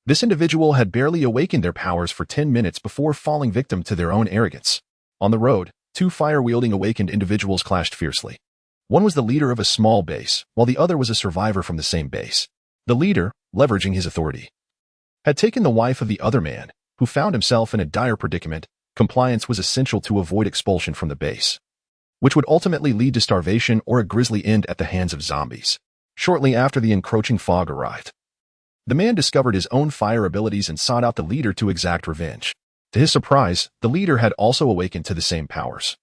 this individual had barely awakened their powers for 10 minutes before falling victim to their own arrogance. On the road, two fire-wielding awakened individuals clashed fiercely. One was the leader of a small base, while the other was a survivor from the same base. The leader, leveraging his authority, had taken the wife of the other man, who found himself in a dire predicament. Compliance was essential to avoid expulsion from the base, which would ultimately lead to starvation or a grisly end at the hands of zombies. Shortly after the encroaching fog arrived, the man discovered his own fire abilities and sought out the leader to exact revenge. To his surprise, the leader had also awakened to the same powers,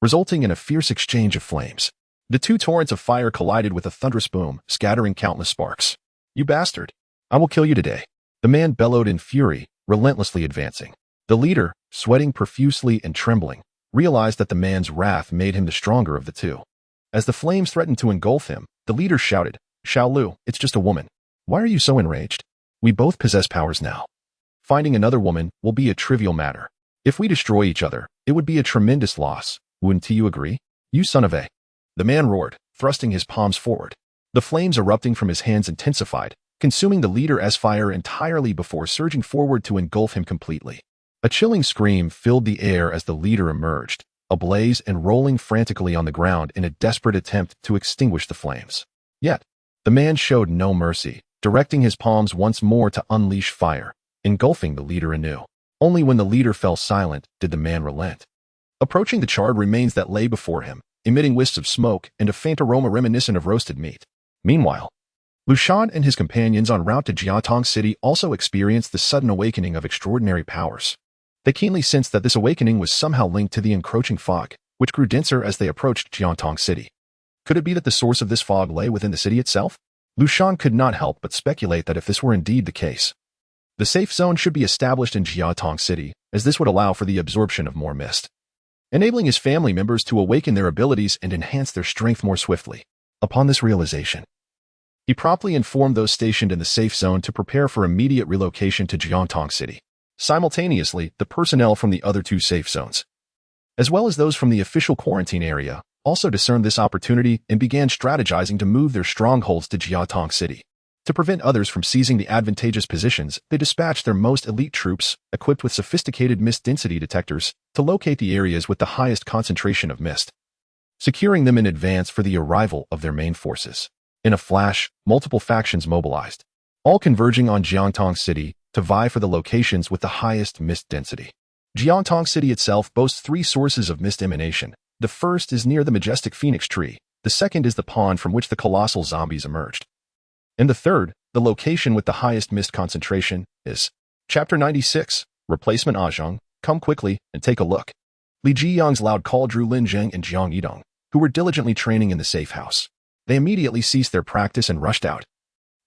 resulting in a fierce exchange of flames. The two torrents of fire collided with a thunderous boom, scattering countless sparks. "You bastard! I will kill you today," the man bellowed in fury, relentlessly advancing. The leader, sweating profusely and trembling, realized that the man's wrath made him the stronger of the two. As the flames threatened to engulf him, the leader shouted, "Xiao Lu, it's just a woman. Why are you so enraged? We both possess powers now. Finding another woman will be a trivial matter. If we destroy each other, it would be a tremendous loss. Wouldn't you agree? You son of a..." The man roared, thrusting his palms forward. The flames erupting from his hands intensified, consuming the leader as fire entirely before surging forward to engulf him completely. A chilling scream filled the air as the leader emerged, ablaze and rolling frantically on the ground in a desperate attempt to extinguish the flames. Yet, the man showed no mercy, directing his palms once more to unleash fire, engulfing the leader anew. Only when the leader fell silent did the man relent. Approaching the charred remains that lay before him, emitting wisps of smoke and a faint aroma reminiscent of roasted meat. Meanwhile, Lu Shan and his companions en route to Jiatong City also experienced the sudden awakening of extraordinary powers. They keenly sensed that this awakening was somehow linked to the encroaching fog, which grew denser as they approached Jiatong City. Could it be that the source of this fog lay within the city itself? Lu Shan could not help but speculate that if this were indeed the case, the safe zone should be established in Jiatong City, as this would allow for the absorption of more mist, enabling his family members to awaken their abilities and enhance their strength more swiftly. Upon this realization, he promptly informed those stationed in the safe zone to prepare for immediate relocation to Jiatong City. Simultaneously, the personnel from the other two safe zones, as well as those from the official quarantine area, also discerned this opportunity and began strategizing to move their strongholds to Jiatong City. To prevent others from seizing the advantageous positions, they dispatched their most elite troops, equipped with sophisticated mist density detectors, to locate the areas with the highest concentration of mist, securing them in advance for the arrival of their main forces. In a flash, multiple factions mobilized, all converging on Jiatong City to vie for the locations with the highest mist density. Jiatong City itself boasts three sources of mist emanation. The first is near the majestic Phoenix Tree, the second is the pond from which the colossal zombies emerged, and the third, the location with the highest mist concentration, is Chapter 96, Replacement Ajong. Come quickly and take a look. Li Jiyang's loud call drew Lin Zheng and Jiang Yidong, who were diligently training in the safe house. They immediately ceased their practice and rushed out,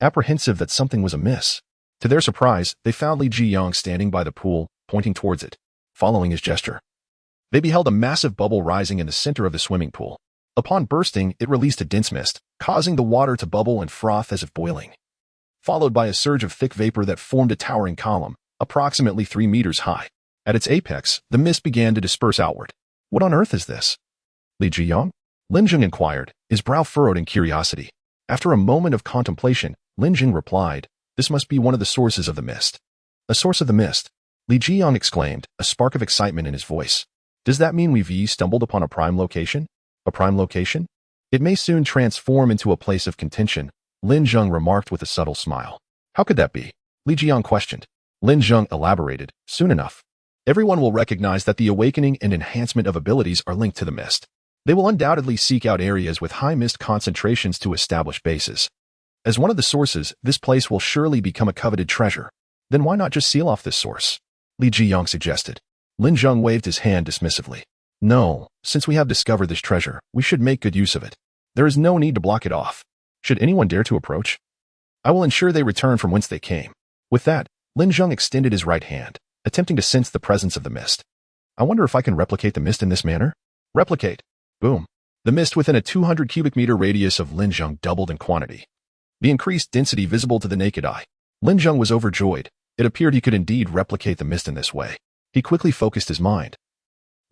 apprehensive that something was amiss. To their surprise, they found Li Jiyang standing by the pool, pointing towards it. Following his gesture, they beheld a massive bubble rising in the center of the swimming pool. Upon bursting, it released a dense mist, causing the water to bubble and froth as if boiling, followed by a surge of thick vapor that formed a towering column, approximately 3 meters high. At its apex, the mist began to disperse outward. "What on earth is this, Li Jiyang?" Lin Zheng inquired, his brow furrowed in curiosity. After a moment of contemplation, Lin Zheng replied, "This must be one of the sources of the mist." "A source of the mist?" Li Jiyang exclaimed, a spark of excitement in his voice. "Does that mean we've stumbled upon a prime location?" "A prime location? It may soon transform into a place of contention," Lin Zheng remarked with a subtle smile. "How could that be?" Li Jiyang questioned. Lin Zheng elaborated, "Soon enough, everyone will recognize that the awakening and enhancement of abilities are linked to the mist. They will undoubtedly seek out areas with high mist concentrations to establish bases. As one of the sources, this place will surely become a coveted treasure. Then why not just seal off this source?" Li Jiyang suggested. Lin Zheng waved his hand dismissively. "No, since we have discovered this treasure, we should make good use of it. There is no need to block it off. Should anyone dare to approach, I will ensure they return from whence they came." With that, Lin Zheng extended his right hand, attempting to sense the presence of the mist. "I wonder if I can replicate the mist in this manner?" "Replicate." Boom. The mist within a 200 cubic meter radius of Lin Zheng doubled in quantity, the increased density visible to the naked eye. Lin Zheng was overjoyed. It appeared he could indeed replicate the mist in this way. He quickly focused his mind,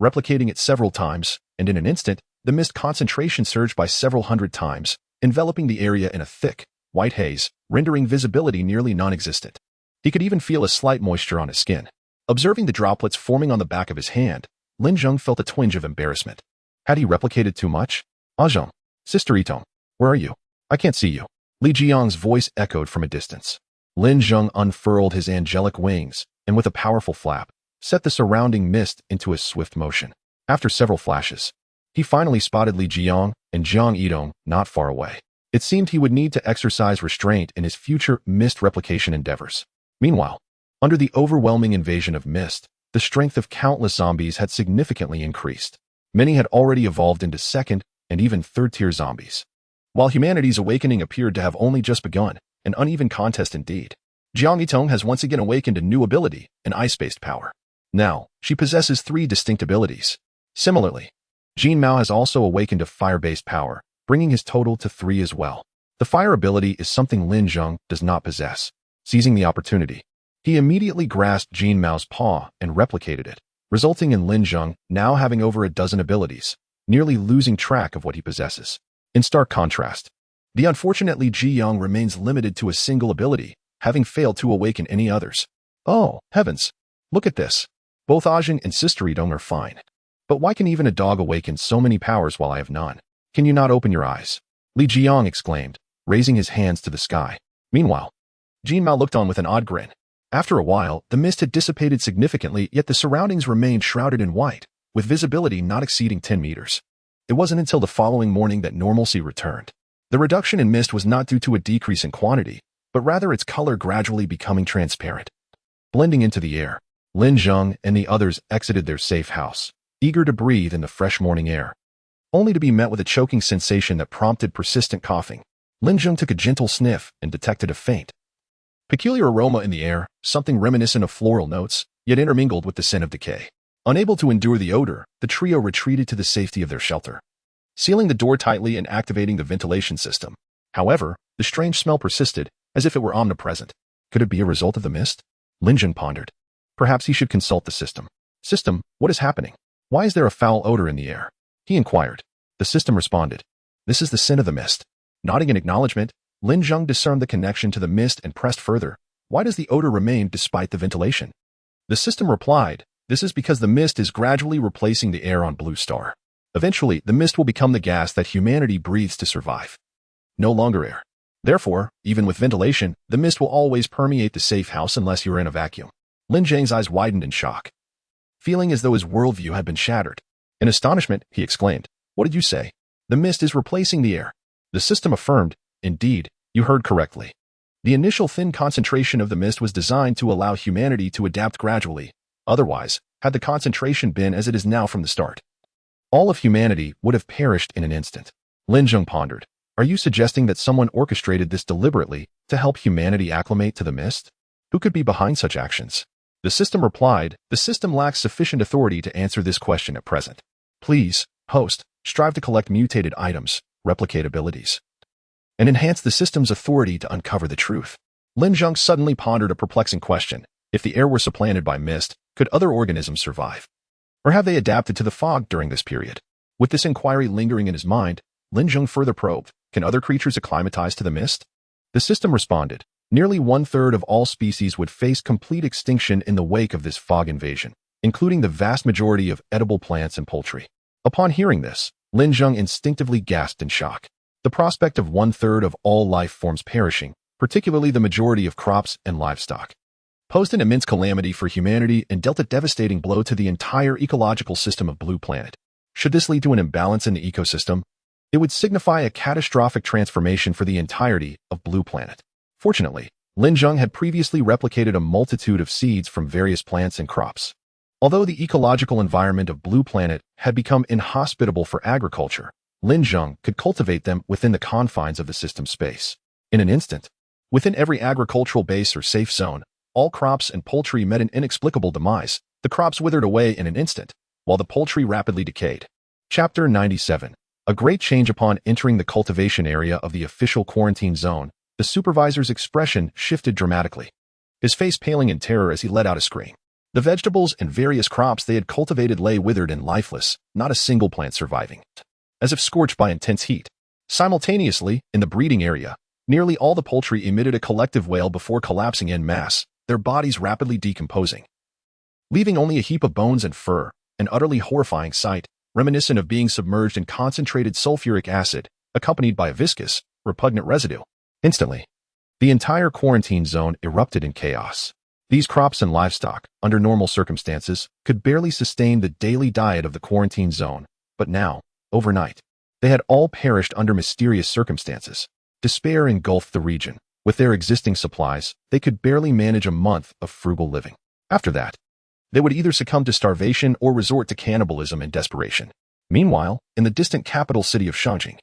replicating it several times, and in an instant, the mist concentration surged by several hundred times, enveloping the area in a thick, white haze, rendering visibility nearly non-existent. He could even feel a slight moisture on his skin. Observing the droplets forming on the back of his hand, Lin Zheng felt a twinge of embarrassment. Had he replicated too much? "Ajong, Sister Itong, where are you? I can't see you." Li Jiyang's voice echoed from a distance. Lin Zheng unfurled his angelic wings, and with a powerful flap, set the surrounding mist into a swift motion. After several flashes, he finally spotted Li Zheng and Jiang Yidong not far away. It seemed he would need to exercise restraint in his future mist replication endeavors. Meanwhile, under the overwhelming invasion of mist, the strength of countless zombies had significantly increased. Many had already evolved into second and even third-tier zombies. While humanity's awakening appeared to have only just begun, an uneven contest indeed. Jiang Yitong has once again awakened a new ability, an ice-based power. Now, she possesses 3 distinct abilities. Similarly, Jin Mao has also awakened a fire-based power, bringing his total to 3 as well. The fire ability is something Lin Zheng does not possess. Seizing the opportunity, he immediately grasped Jin Mao's paw and replicated it, resulting in Lin Zheng now having over a dozen abilities, nearly losing track of what he possesses. In stark contrast, the unfortunate Li Zheng remains limited to a single ability, having failed to awaken any others. Oh, heavens! Look at this. Both Ajin and Sister Yidong are fine. But why can even a dog awaken so many powers while I have none? Can you not open your eyes? Li Zheng exclaimed, raising his hands to the sky. Meanwhile, Jin Mao looked on with an odd grin. After a while, the mist had dissipated significantly, yet the surroundings remained shrouded in white, with visibility not exceeding 10 meters. It wasn't until the following morning that normalcy returned. The reduction in mist was not due to a decrease in quantity, but rather its color gradually becoming transparent. Blending into the air, Lin Zheng and the others exited their safe house, eager to breathe in the fresh morning air, only to be met with a choking sensation that prompted persistent coughing. Lin Zheng took a gentle sniff and detected a faint, peculiar aroma in the air, something reminiscent of floral notes, yet intermingled with the scent of decay. Unable to endure the odor, the trio retreated to the safety of their shelter, sealing the door tightly and activating the ventilation system. However, the strange smell persisted, as if it were omnipresent. Could it be a result of the mist? Lin Zheng pondered. Perhaps he should consult the system. System, what is happening? Why is there a foul odor in the air? He inquired. The system responded. This is the scent of the mist. Nodding in acknowledgement, Lin Zheng discerned the connection to the mist and pressed further. Why does the odor remain despite the ventilation? The system replied, this is because the mist is gradually replacing the air on Blue Star. Eventually, the mist will become the gas that humanity breathes to survive. No longer air. Therefore, even with ventilation, the mist will always permeate the safe house unless you are in a vacuum. Lin Zheng's eyes widened in shock, feeling as though his worldview had been shattered. In astonishment, he exclaimed, what did you say? The mist is replacing the air. The system affirmed, indeed, you heard correctly. The initial thin concentration of the mist was designed to allow humanity to adapt gradually. Otherwise, had the concentration been as it is now from the start, all of humanity would have perished in an instant. Lin Zheng pondered. Are you suggesting that someone orchestrated this deliberately to help humanity acclimate to the mist? Who could be behind such actions? The system replied, the system lacks sufficient authority to answer this question at present. Please, host, strive to collect mutated items, replicate abilities, and enhance the system's authority to uncover the truth. Lin Zheng suddenly pondered a perplexing question. If the air were supplanted by mist, could other organisms survive? Or have they adapted to the fog during this period? With this inquiry lingering in his mind, Lin Zheng further probed, can other creatures acclimatize to the mist? The system responded, nearly 1/3 of all species would face complete extinction in the wake of this fog invasion, including the vast majority of edible plants and poultry. Upon hearing this, Lin Zheng instinctively gasped in shock. The prospect of 1/3 of all life forms perishing, particularly the majority of crops and livestock, posed an immense calamity for humanity and dealt a devastating blow to the entire ecological system of Blue Planet. Should this lead to an imbalance in the ecosystem, it would signify a catastrophic transformation for the entirety of Blue Planet. Fortunately, Lin Zheng had previously replicated a multitude of seeds from various plants and crops. Although the ecological environment of Blue Planet had become inhospitable for agriculture, Lin Zheng could cultivate them within the confines of the system space. In an instant, within every agricultural base or safe zone, all crops and poultry met an inexplicable demise. The crops withered away in an instant, while the poultry rapidly decayed. Chapter 97. A great change upon entering the cultivation area of the official quarantine zone. The supervisor's expression shifted dramatically, his face paling in terror as he let out a scream. The vegetables and various crops they had cultivated lay withered and lifeless, not a single plant surviving, as if scorched by intense heat. Simultaneously, in the breeding area, nearly all the poultry emitted a collective wail before collapsing en masse, their bodies rapidly decomposing, leaving only a heap of bones and fur, an utterly horrifying sight, reminiscent of being submerged in concentrated sulfuric acid, accompanied by a viscous, repugnant residue. Instantly, the entire quarantine zone erupted in chaos. These crops and livestock, under normal circumstances, could barely sustain the daily diet of the quarantine zone, but now, overnight, they had all perished under mysterious circumstances. Despair engulfed the region. With their existing supplies, they could barely manage a month of frugal living. After that, they would either succumb to starvation or resort to cannibalism and desperation. Meanwhile, in the distant capital city of Shangjing,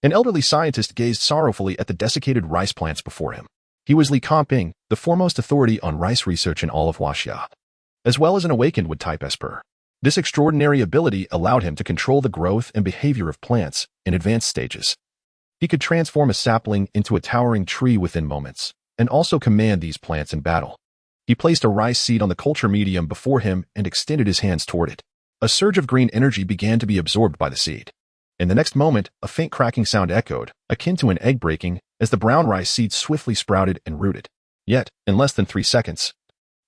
an elderly scientist gazed sorrowfully at the desiccated rice plants before him. He was Li Kangping, the foremost authority on rice research in all of Huaxia, as well as an awakened wood-type esper. This extraordinary ability allowed him to control the growth and behavior of plants in advanced stages. He could transform a sapling into a towering tree within moments, and also command these plants in battle. He placed a rice seed on the culture medium before him and extended his hands toward it. A surge of green energy began to be absorbed by the seed. In the next moment, a faint cracking sound echoed, akin to an egg breaking, as the brown rice seed swiftly sprouted and rooted. Yet, in less than 3 seconds,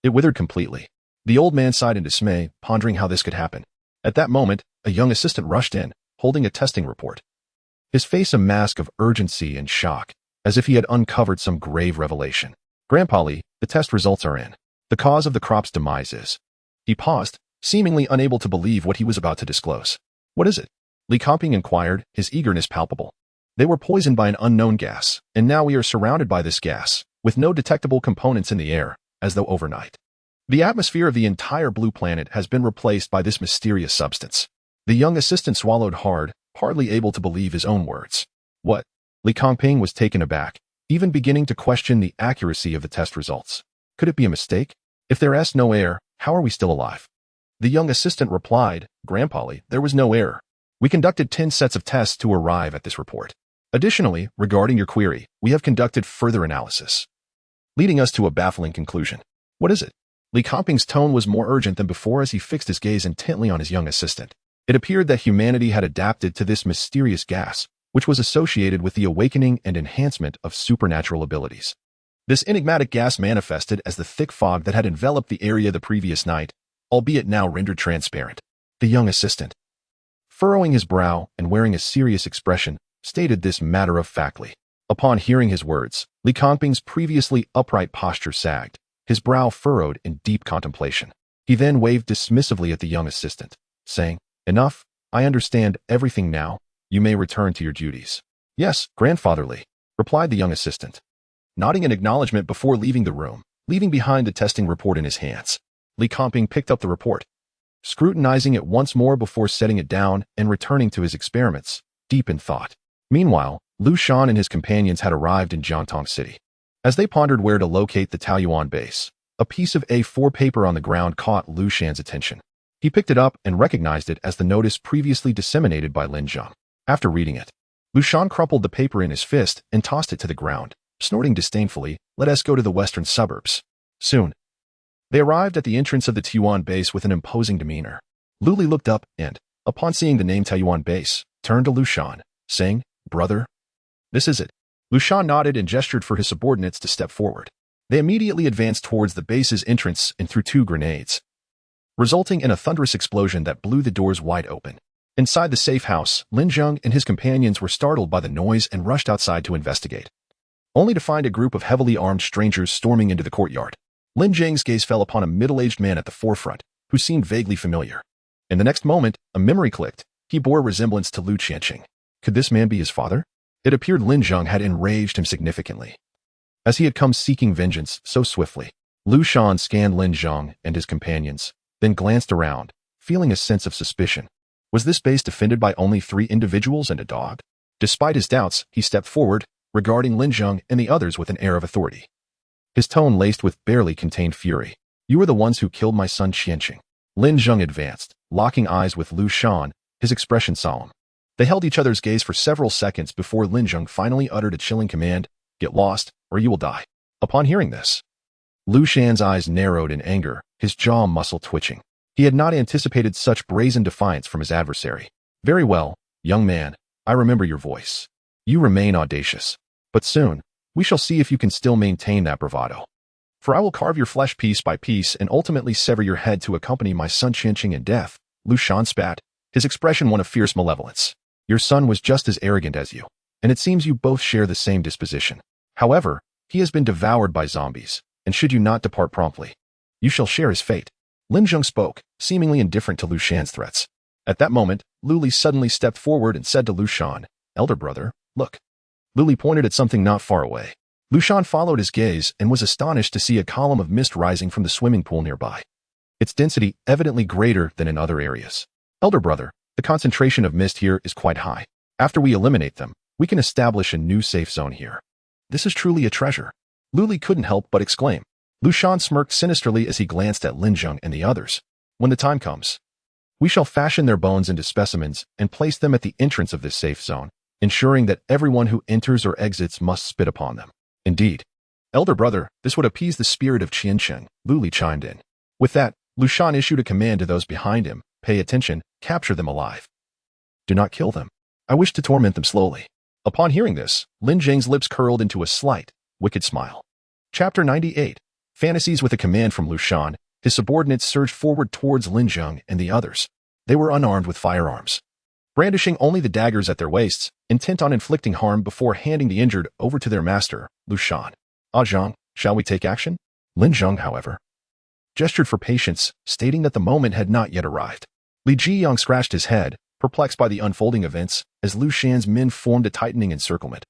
it withered completely. The old man sighed in dismay, pondering how this could happen. At that moment, a young assistant rushed in, holding a testing report. His face a mask of urgency and shock, as if he had uncovered some grave revelation. "Grandpa Li, the test results are in. The cause of the crop's demise is..." He paused, seemingly unable to believe what he was about to disclose. "What is it?" Li Kangping inquired, his eagerness palpable. "They were poisoned by an unknown gas, and now we are surrounded by this gas, with no detectable components in the air, as though overnight. The atmosphere of the entire blue planet has been replaced by this mysterious substance." The young assistant swallowed hard, hardly able to believe his own words. "What?" Li Kangping was taken aback, even beginning to question the accuracy of the test results. Could it be a mistake? If there is no air, how are we still alive? The young assistant replied, "Grandpa Li, there was no error. We conducted 10 sets of tests to arrive at this report. Additionally, regarding your query, we have conducted further analysis, leading us to a baffling conclusion." "What is it?" Li Kangping's tone was more urgent than before as he fixed his gaze intently on his young assistant. It appeared that humanity had adapted to this mysterious gas, which was associated with the awakening and enhancement of supernatural abilities. This enigmatic gas manifested as the thick fog that had enveloped the area the previous night, albeit now rendered transparent. The young assistant, furrowing his brow and wearing a serious expression, stated this matter-of-factly. Upon hearing his words, Li Kangping's previously upright posture sagged, his brow furrowed in deep contemplation. He then waved dismissively at the young assistant, saying, "Enough, I understand everything now. You may return to your duties." "Yes, Grandfather Li," replied the young assistant, nodding in acknowledgement before leaving the room, leaving behind the testing report in his hands. Li Kangping picked up the report, scrutinizing it once more before setting it down and returning to his experiments, deep in thought. Meanwhile, Lu Shan and his companions had arrived in Jiangtong City. As they pondered where to locate the Taoyuan base, a piece of A4 paper on the ground caught Lu Shan's attention. He picked it up and recognized it as the notice previously disseminated by Lin Zheng. After reading it, Lu Shan crumpled the paper in his fist and tossed it to the ground, snorting disdainfully, "Let us go to the western suburbs." Soon, they arrived at the entrance of the Taoyuan base with an imposing demeanor. Lu Li looked up and, upon seeing the name Taoyuan base, turned to Lu Shan, saying, "Brother, this is it." Lu Shan nodded and gestured for his subordinates to step forward. They immediately advanced towards the base's entrance and threw 2 grenades, resulting in a thunderous explosion that blew the doors wide open. Inside the safe house, Lin Zheng and his companions were startled by the noise and rushed outside to investigate, only to find a group of heavily armed strangers storming into the courtyard. Lin Zheng's gaze fell upon a middle-aged man at the forefront, who seemed vaguely familiar. In the next moment, a memory clicked. He bore a resemblance to Lu Qianqing. Could this man be his father? It appeared Lin Zheng had enraged him significantly, as he had come seeking vengeance so swiftly. Lu Shan scanned Lin Zheng and his companions, then glanced around, feeling a sense of suspicion. Was this base defended by only 3 individuals and a dog? Despite his doubts, he stepped forward, regarding Lin Zheng and the others with an air of authority. His tone laced with barely contained fury. "You are the ones who killed my son Qianqing." Lin Zheng advanced, locking eyes with Lu Shan, his expression solemn. They held each other's gaze for several seconds before Lin Zheng finally uttered a chilling command, "Get lost, or you will die." Upon hearing this, Lu Shan's eyes narrowed in anger, his jaw muscle twitching. He had not anticipated such brazen defiance from his adversary. "Very well, young man, I remember your voice. You remain audacious. But soon, we shall see if you can still maintain that bravado. For I will carve your flesh piece by piece and ultimately sever your head to accompany my son Qianqing in death." Lu Shan spat, his expression one of fierce malevolence. "Your son was just as arrogant as you, and it seems you both share the same disposition. However, he has been devoured by zombies, and should you not depart promptly, you shall share his fate. Lin Zheng spoke, seemingly indifferent to Lu Shan's threats. At that moment, Lu Li suddenly stepped forward and said to Lu Shan, "Elder brother, look." Lu Li pointed at something not far away. Lu Shan followed his gaze and was astonished to see a column of mist rising from the swimming pool nearby. Its density evidently greater than in other areas. "Elder brother, the concentration of mist here is quite high. After we eliminate them, we can establish a new safe zone here. This is truly a treasure." Lu Li couldn't help but exclaim. Lu Shan smirked sinisterly as he glanced at Lin Zheng and the others. "When the time comes, we shall fashion their bones into specimens and place them at the entrance of this safe zone, ensuring that everyone who enters or exits must spit upon them." "Indeed. Elder brother, this would appease the spirit of Qiansheng," Lu Li chimed in. With that, Lu Shan issued a command to those behind him. "Pay attention, capture them alive. Do not kill them. I wish to torment them slowly." Upon hearing this, Lin Zheng's lips curled into a slight, wicked smile. Chapter 98. Fantasies. With a command from Lu Shan, his subordinates surged forward towards Lin Zheng and the others. They were unarmed with firearms, brandishing only the daggers at their waists, intent on inflicting harm before handing the injured over to their master, Lu Shan. "Ah Zheng, shall we take action?" Lin Zheng, however, gestured for patience, stating that the moment had not yet arrived. Li Jiyang scratched his head, perplexed by the unfolding events, as Lu Shan's men formed a tightening encirclement.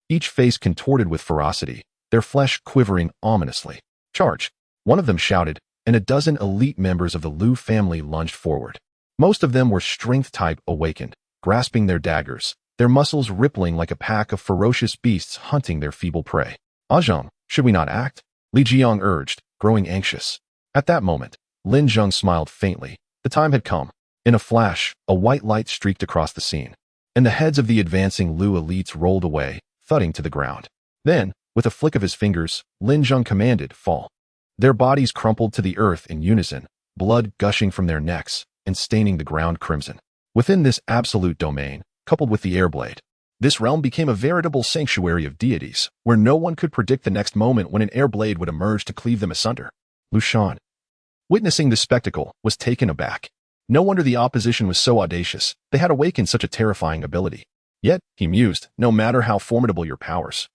Each face contorted with ferocity, their flesh quivering ominously. "Charge!" one of them shouted, and a dozen elite members of the Lu family lunged forward. Most of them were strength-type awakened, grasping their daggers, their muscles rippling like a pack of ferocious beasts hunting their feeble prey. "Ah Zheng, should we not act?" Li Jiang urged, growing anxious. At that moment, Lin Zheng smiled faintly. The time had come. In a flash, a white light streaked across the scene, and the heads of the advancing Lu elites rolled away, thudding to the ground. Then, with a flick of his fingers, Lin Zheng commanded, "Fall." Their bodies crumpled to the earth in unison, blood gushing from their necks and staining the ground crimson. Within this absolute domain, coupled with the airblade, this realm became a veritable sanctuary of deities, where no one could predict the next moment when an airblade would emerge to cleave them asunder. Lu Shan, witnessing the spectacle, was taken aback. No wonder the opposition was so audacious. They had awakened such a terrifying ability. Yet, he mused, no matter how formidable your powers,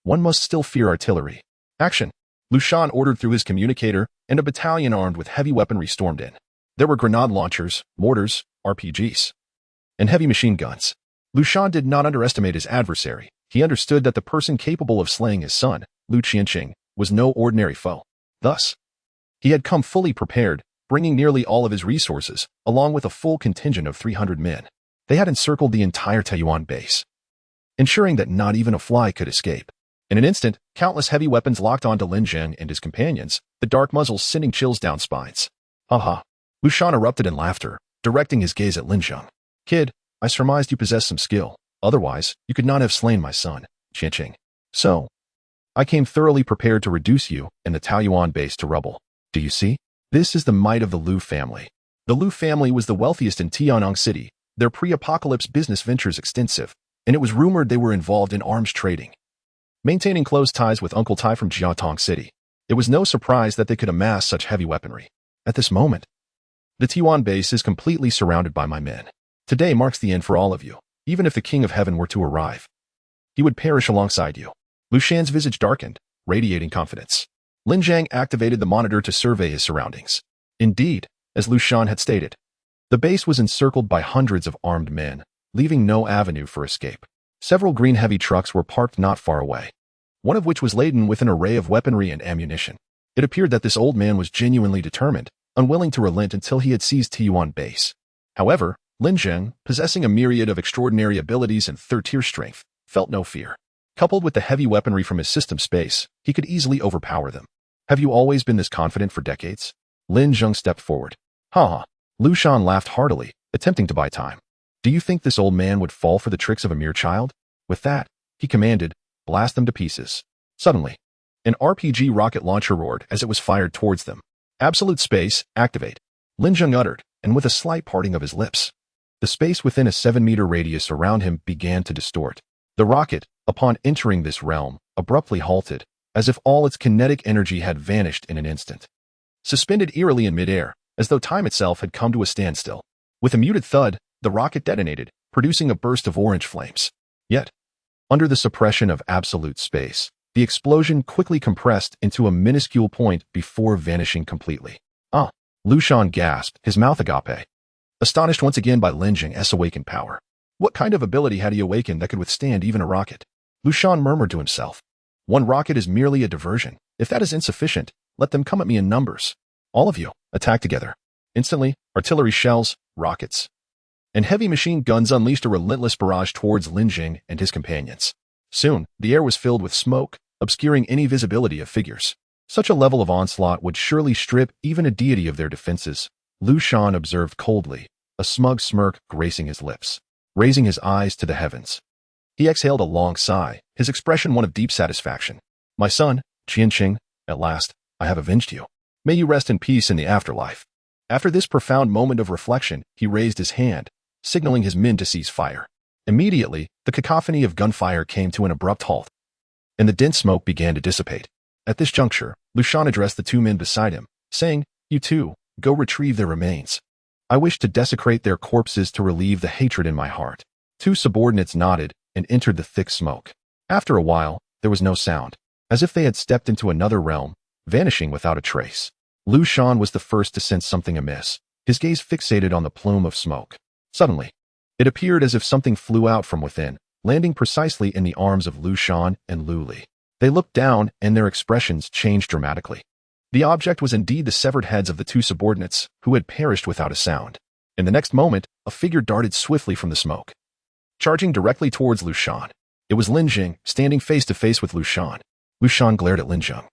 one must still fear artillery. "Action!" Lu Shan ordered through his communicator, and a battalion armed with heavy weaponry stormed in. There were grenade launchers, mortars, RPGs, and heavy machine guns. Lu Shan did not underestimate his adversary. He understood that the person capable of slaying his son, Lu Qianqing, was no ordinary foe. Thus, he had come fully prepared, bringing nearly all of his resources, along with a full contingent of 300 men. They had encircled the entire Taiyuan base, ensuring that not even a fly could escape. In an instant, countless heavy weapons locked onto Lin Zheng and his companions, the dark muzzles sending chills down spines. "Ha ha!" Lu Shan erupted in laughter, directing his gaze at Lin Zheng. "Kid, I surmised you possessed some skill. Otherwise, you could not have slain my son, Qianqing. So, I came thoroughly prepared to reduce you and the Taiyuan base to rubble. Do you see? This is the might of the Lu family." The Lu family was the wealthiest in Tianyang City, their pre-apocalypse business ventures extensive, and it was rumored they were involved in arms trading, maintaining close ties with Uncle Tai from Jiatong City. It was no surprise that they could amass such heavy weaponry. At this moment, the Tiwan base is completely surrounded by my men. Today marks the end for all of you. Even if the King of Heaven were to arrive, he would perish alongside you. Lu Shan's visage darkened, radiating confidence. Lin Zheng activated the monitor to survey his surroundings. Indeed, as Lu Shan had stated, the base was encircled by hundreds of armed men, leaving no avenue for escape. Several green heavy trucks were parked not far away, one of which was laden with an array of weaponry and ammunition. It appeared that this old man was genuinely determined, unwilling to relent until he had seized Tianyuan base. However, Lin Zheng, possessing a myriad of extraordinary abilities and third-tier strength, felt no fear. Coupled with the heavy weaponry from his system space, he could easily overpower them. "Have you always been this confident for decades?" Lin Zheng stepped forward. "Ha!" Lu Shan laughed heartily, attempting to buy time. "Do you think this old man would fall for the tricks of a mere child?" With that, he commanded, "Blast them to pieces." Suddenly, an RPG rocket launcher roared as it was fired towards them. "Absolute space, activate," Lin Zheng uttered, and with a slight parting of his lips, the space within a 7-meter radius around him began to distort. The rocket, upon entering this realm, abruptly halted, as if all its kinetic energy had vanished in an instant. Suspended eerily in midair, as though time itself had come to a standstill. With a muted thud, the rocket detonated, producing a burst of orange flames. Yet, under the suppression of absolute space, The explosion quickly compressed into a minuscule point before vanishing completely. Ah! Lu Shan gasped, his mouth agape. Astonished once again by Lin Zheng's awakened power. What kind of ability had he awakened that could withstand even a rocket? Lu Shan murmured to himself. One rocket is merely a diversion. If that is insufficient, let them come at me in numbers. All of you, attack together. Instantly, artillery shells, rockets, and heavy machine guns unleashed a relentless barrage towards Lin Zheng and his companions. Soon, the air was filled with smoke, obscuring any visibility of figures. Such a level of onslaught would surely strip even a deity of their defenses, Lu Shan observed coldly, a smug smirk gracing his lips. Raising his eyes to the heavens, he exhaled a long sigh, his expression one of deep satisfaction. My son, Qianqing, at last, I have avenged you. May you rest in peace in the afterlife. After this profound moment of reflection, he raised his hand, signaling his men to cease fire. Immediately, the cacophony of gunfire came to an abrupt halt, and the dense smoke began to dissipate. At this juncture, Lu Shan addressed the two men beside him, saying, You two, go retrieve their remains. I wish to desecrate their corpses to relieve the hatred in my heart. Two subordinates nodded and entered the thick smoke. After a while, there was no sound, as if they had stepped into another realm, vanishing without a trace. Lu Shan was the first to sense something amiss, his gaze fixated on the plume of smoke. Suddenly, it appeared as if something flew out from within, landing precisely in the arms of Lu Shan and Lu Li. They looked down and their expressions changed dramatically. The object was indeed the severed heads of the two subordinates who had perished without a sound. In the next moment, a figure darted swiftly from the smoke, charging directly towards Lu Shan. It was Lin Zheng, standing face to face with Lu Shan. Lu Shan glared at Lin Zheng,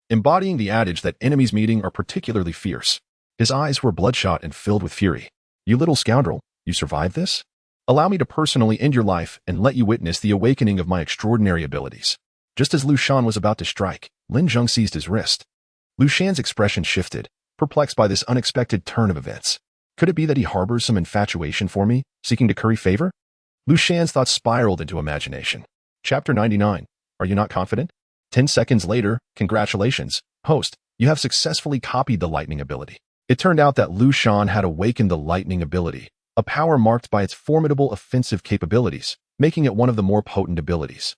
embodying the adage that enemies meeting are particularly fierce. His eyes were bloodshot and filled with fury. You little scoundrel, you survived this? Allow me to personally end your life and let you witness the awakening of my extraordinary abilities. Just as Lu Shan was about to strike, Lin Zheng seized his wrist. Lu Shan's expression shifted, perplexed by this unexpected turn of events. Could it be that he harbors some infatuation for me, seeking to curry favor? Lu Shan's thoughts spiraled into imagination. Chapter 99. Are you not confident? 10 seconds later, congratulations, host, you have successfully copied the lightning ability. It turned out that Lu Shan had awakened the lightning ability, a power marked by its formidable offensive capabilities, making it one of the more potent abilities.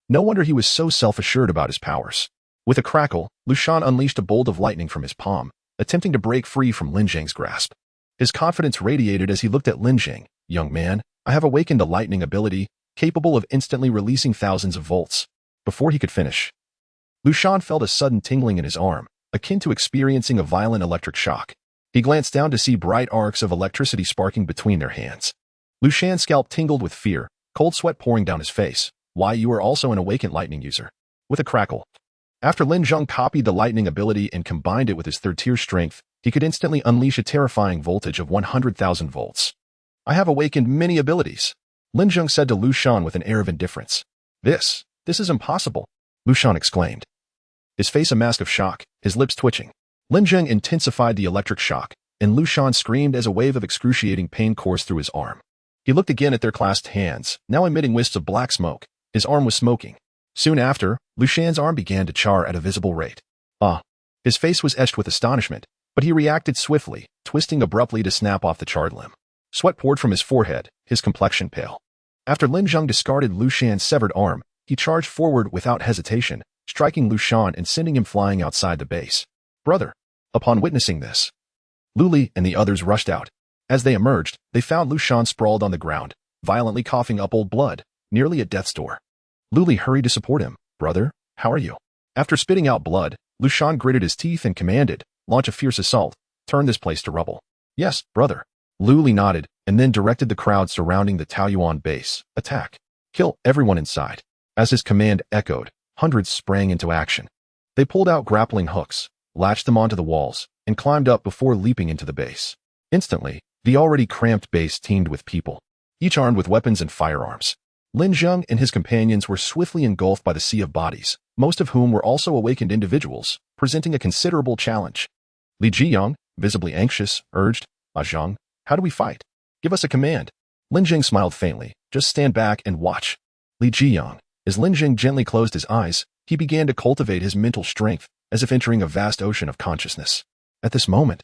No wonder he was so self-assured about his powers. With a crackle, Lu Shan unleashed a bolt of lightning from his palm, attempting to break free from Lin Zheng's grasp. His confidence radiated as he looked at Lin Zheng. Young man, I have awakened a lightning ability, capable of instantly releasing thousands of volts. Before he could finish, Lu Shan felt a sudden tingling in his arm, akin to experiencing a violent electric shock. He glanced down to see bright arcs of electricity sparking between their hands. Lu Shan's scalp tingled with fear, cold sweat pouring down his face. Why, you are also an awakened lightning user. With a crackle, after Lin Zheng copied the lightning ability and combined it with his third-tier strength, he could instantly unleash a terrifying voltage of 100,000 volts. I have awakened many abilities, Lin Zheng said to Lu Shan with an air of indifference. This is impossible, Lu Shan exclaimed, his face a mask of shock, his lips twitching. Lin Zheng intensified the electric shock, and Lu Shan screamed as a wave of excruciating pain coursed through his arm. He looked again at their clasped hands, now emitting wisps of black smoke. His arm was smoking. Soon after, Lu Shan's arm began to char at a visible rate. His face was etched with astonishment, but he reacted swiftly, twisting abruptly to snap off the charred limb. Sweat poured from his forehead, his complexion pale. After Lin Zheng discarded Lu Shan's severed arm, he charged forward without hesitation, striking Lu Shan and sending him flying outside the base. Brother. Upon witnessing this, Lu Li and the others rushed out. As they emerged, they found Lu Shan sprawled on the ground, violently coughing up old blood, nearly at death's door. Lu Li hurried to support him. Brother, how are you? After spitting out blood, Lu Shan gritted his teeth and commanded, launch a fierce assault, turn this place to rubble. Yes, brother. Lu Li nodded, and then directed the crowd surrounding the Taoyuan base. Attack. Kill everyone inside. As his command echoed, hundreds sprang into action. They pulled out grappling hooks, latched them onto the walls, and climbed up before leaping into the base. Instantly, the already cramped base teemed with people, each armed with weapons and firearms. Lin Zheng and his companions were swiftly engulfed by the sea of bodies, most of whom were also awakened individuals, presenting a considerable challenge. Li Jiyang, visibly anxious, urged, Zheng, how do we fight? Give us a command. Lin Zheng smiled faintly. Just stand back and watch. Li Jiyang. As Lin Zheng gently closed his eyes, he began to cultivate his mental strength, as if entering a vast ocean of consciousness. At this moment,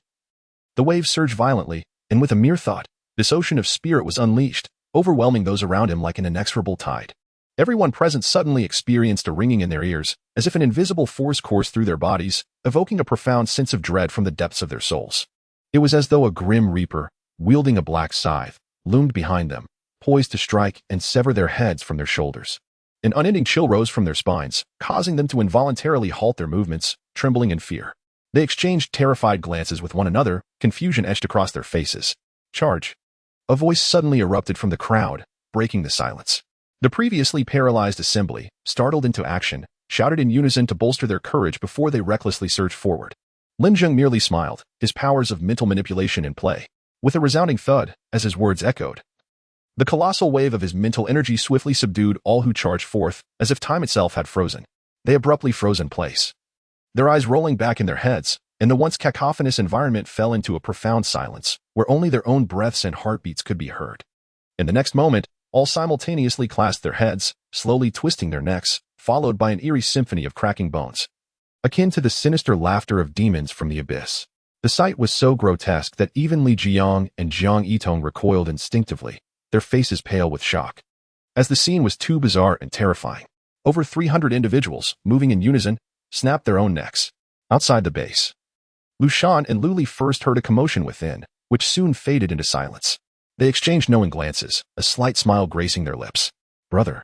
the waves surged violently, and with a mere thought, this ocean of spirit was unleashed, overwhelming those around him like an inexorable tide. Everyone present suddenly experienced a ringing in their ears, as if an invisible force coursed through their bodies, evoking a profound sense of dread from the depths of their souls. It was as though a grim reaper, wielding a black scythe, loomed behind them, poised to strike and sever their heads from their shoulders. An unending chill rose from their spines, causing them to involuntarily halt their movements, trembling in fear. They exchanged terrified glances with one another, confusion etched across their faces. Charge! A voice suddenly erupted from the crowd, breaking the silence. The previously paralyzed assembly, startled into action, shouted in unison to bolster their courage before they recklessly surged forward. Lin Zheng merely smiled, his powers of mental manipulation in play. With a resounding thud, as his words echoed, the colossal wave of his mental energy swiftly subdued all who charged forth, as if time itself had frozen. They abruptly froze in place, their eyes rolling back in their heads, and the once cacophonous environment fell into a profound silence, where only their own breaths and heartbeats could be heard. In the next moment, all simultaneously clasped their heads, slowly twisting their necks, followed by an eerie symphony of cracking bones, akin to the sinister laughter of demons from the abyss. The sight was so grotesque that even Li Jiang and Jiang Yitong recoiled instinctively, their faces pale with shock, as the scene was too bizarre and terrifying. Over 300 individuals, moving in unison, snapped their own necks. Outside the base, Lu Shan and Lu Li first heard a commotion within, which soon faded into silence. They exchanged knowing glances, a slight smile gracing their lips. Brother,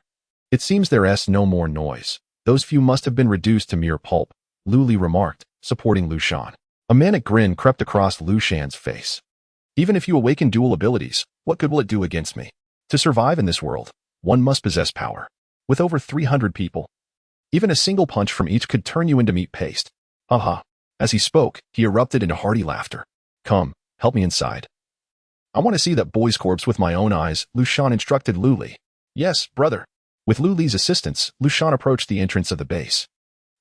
it seems there's no more noise. Those few must have been reduced to mere pulp, Lu Li remarked, supporting Lu Shan. A manic grin crept across Lu Shan's face. Even if you awaken dual abilities, what good will it do against me? To survive in this world, one must possess power. With over 300 people, even a single punch from each could turn you into meat paste. Haha. As he spoke, he erupted into hearty laughter. Come, help me inside. I want to see that boy's corpse with my own eyes, Lu Shan instructed Lu Li. Yes, brother. With Lu Li's assistance, Lu Shan approached the entrance of the base.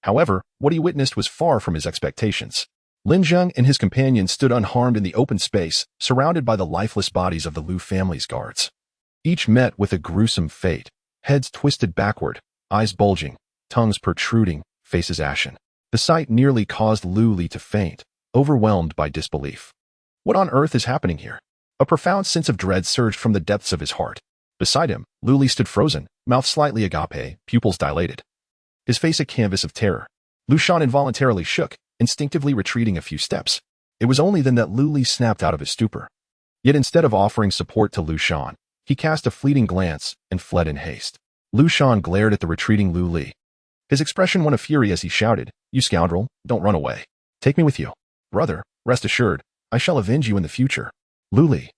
However, what he witnessed was far from his expectations. Lin Zheng and his companions stood unharmed in the open space, surrounded by the lifeless bodies of the Lu family's guards. Each met with a gruesome fate, heads twisted backward, eyes bulging, tongues protruding, faces ashen. The sight nearly caused Lu Li to faint, overwhelmed by disbelief. What on earth is happening here? A profound sense of dread surged from the depths of his heart. Beside him, Lu Li stood frozen, mouth slightly agape, pupils dilated, his face a canvas of terror. Lu Shan involuntarily shook, instinctively retreating a few steps. It was only then that Lu Li snapped out of his stupor. Yet instead of offering support to Lu Shan, he cast a fleeting glance and fled in haste. Lu Shan glared at the retreating Lu Li. His expression one of fury as he shouted, "You scoundrel, don't run away. Take me with you. Brother, rest assured, I shall avenge you in the future." Lu Li,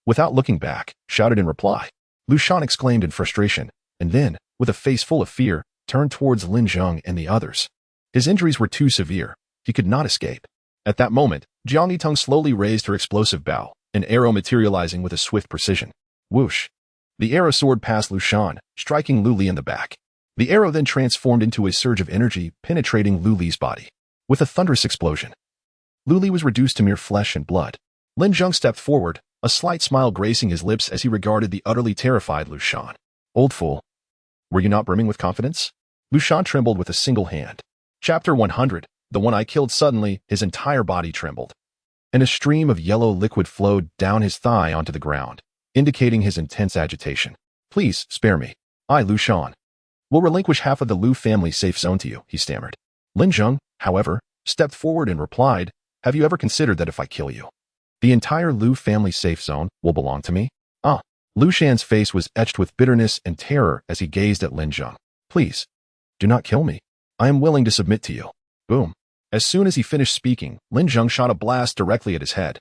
without looking back, shouted in reply. Lu Shan exclaimed in frustration, and then, with a face full of fear, turned towards Lin Zheng and the others. His injuries were too severe. He could not escape. At that moment, Jiang Yitong slowly raised her explosive bow, an arrow materializing with a swift precision. Whoosh! The arrow soared past Lu Shan, striking Lu Li in the back. The arrow then transformed into a surge of energy, penetrating Lu Li's body. With a thunderous explosion, Lu Li was reduced to mere flesh and blood. Lin Zheng stepped forward, a slight smile gracing his lips as he regarded the utterly terrified Lu Shan. Old fool. Were you not brimming with confidence? Lu Shan trembled with a single hand. Chapter 100. The one I killed. Suddenly, his entire body trembled, and a stream of yellow liquid flowed down his thigh onto the ground, indicating his intense agitation. Please, spare me. I, Lu Shan, will relinquish half of the Lu family safe zone to you, he stammered. Lin Zheng, however, stepped forward and replied, have you ever considered that if I kill you, the entire Lu family safe zone will belong to me? Ah. Lu Shan's face was etched with bitterness and terror as he gazed at Lin Zheng. Please, do not kill me. I am willing to submit to you. Boom. As soon as he finished speaking, Lin Zheng shot a blast directly at his head.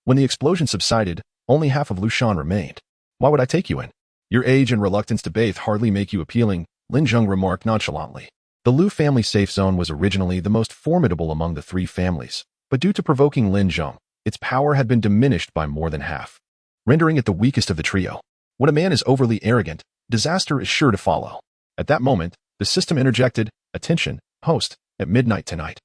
When the explosion subsided, only half of Lu Shan remained. Why would I take you in? Your age and reluctance to bathe hardly make you appealing, Lin Zheng remarked nonchalantly. The Lu family safe zone was originally the most formidable among the three families, but due to provoking Lin Zheng, its power had been diminished by more than half, rendering it the weakest of the trio. When a man is overly arrogant, disaster is sure to follow. At that moment, the system interjected, attention, host, at midnight tonight,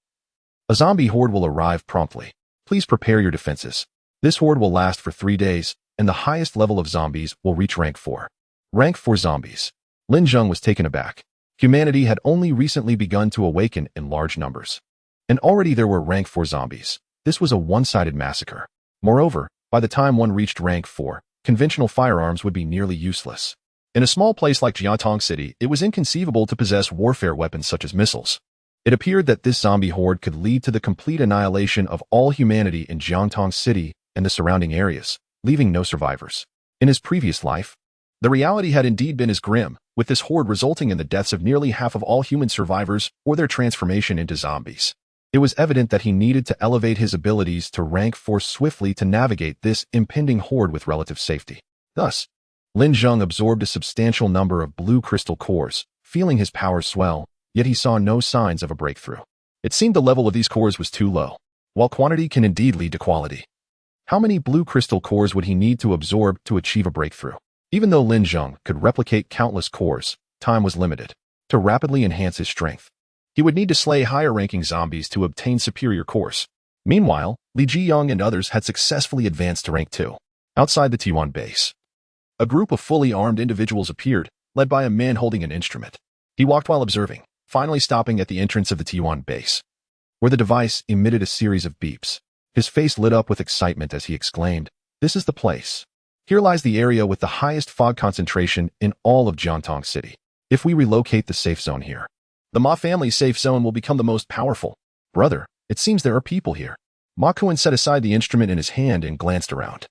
a zombie horde will arrive promptly. Please prepare your defenses. This horde will last for 3 days, and the highest level of zombies will reach rank 4. Rank 4 zombies. Lin Zheng was taken aback. Humanity had only recently begun to awaken in large numbers, and already there were rank 4 zombies. This was a one-sided massacre. Moreover, by the time one reached rank 4, conventional firearms would be nearly useless. In a small place like Jiantong City, it was inconceivable to possess warfare weapons such as missiles. It appeared that this zombie horde could lead to the complete annihilation of all humanity in Jiantong City and the surrounding areas, leaving no survivors. In his previous life, the reality had indeed been as grim, with this horde resulting in the deaths of nearly half of all human survivors or their transformation into zombies. It was evident that he needed to elevate his abilities to rank 4 swiftly to navigate this impending horde with relative safety. Thus, Lin Zheng absorbed a substantial number of blue crystal cores, feeling his powers swell, yet he saw no signs of a breakthrough. It seemed the level of these cores was too low. While quantity can indeed lead to quality, how many blue crystal cores would he need to absorb to achieve a breakthrough? Even though Lin Zheng could replicate countless cores, time was limited. To rapidly enhance his strength, he would need to slay higher-ranking zombies to obtain superior cores. Meanwhile, Li Jiyang and others had successfully advanced to rank 2. Outside the T1 base, a group of fully armed individuals appeared, led by a man holding an instrument. He walked while observing, finally stopping at the entrance of the T1 base, where the device emitted a series of beeps. His face lit up with excitement as he exclaimed, "This is the place. Here lies the area with the highest fog concentration in all of Jiantong City. If we relocate the safe zone here, the Ma family's safe zone will become the most powerful. Brother, it seems there are people here." Ma Kuan set aside the instrument in his hand and glanced around.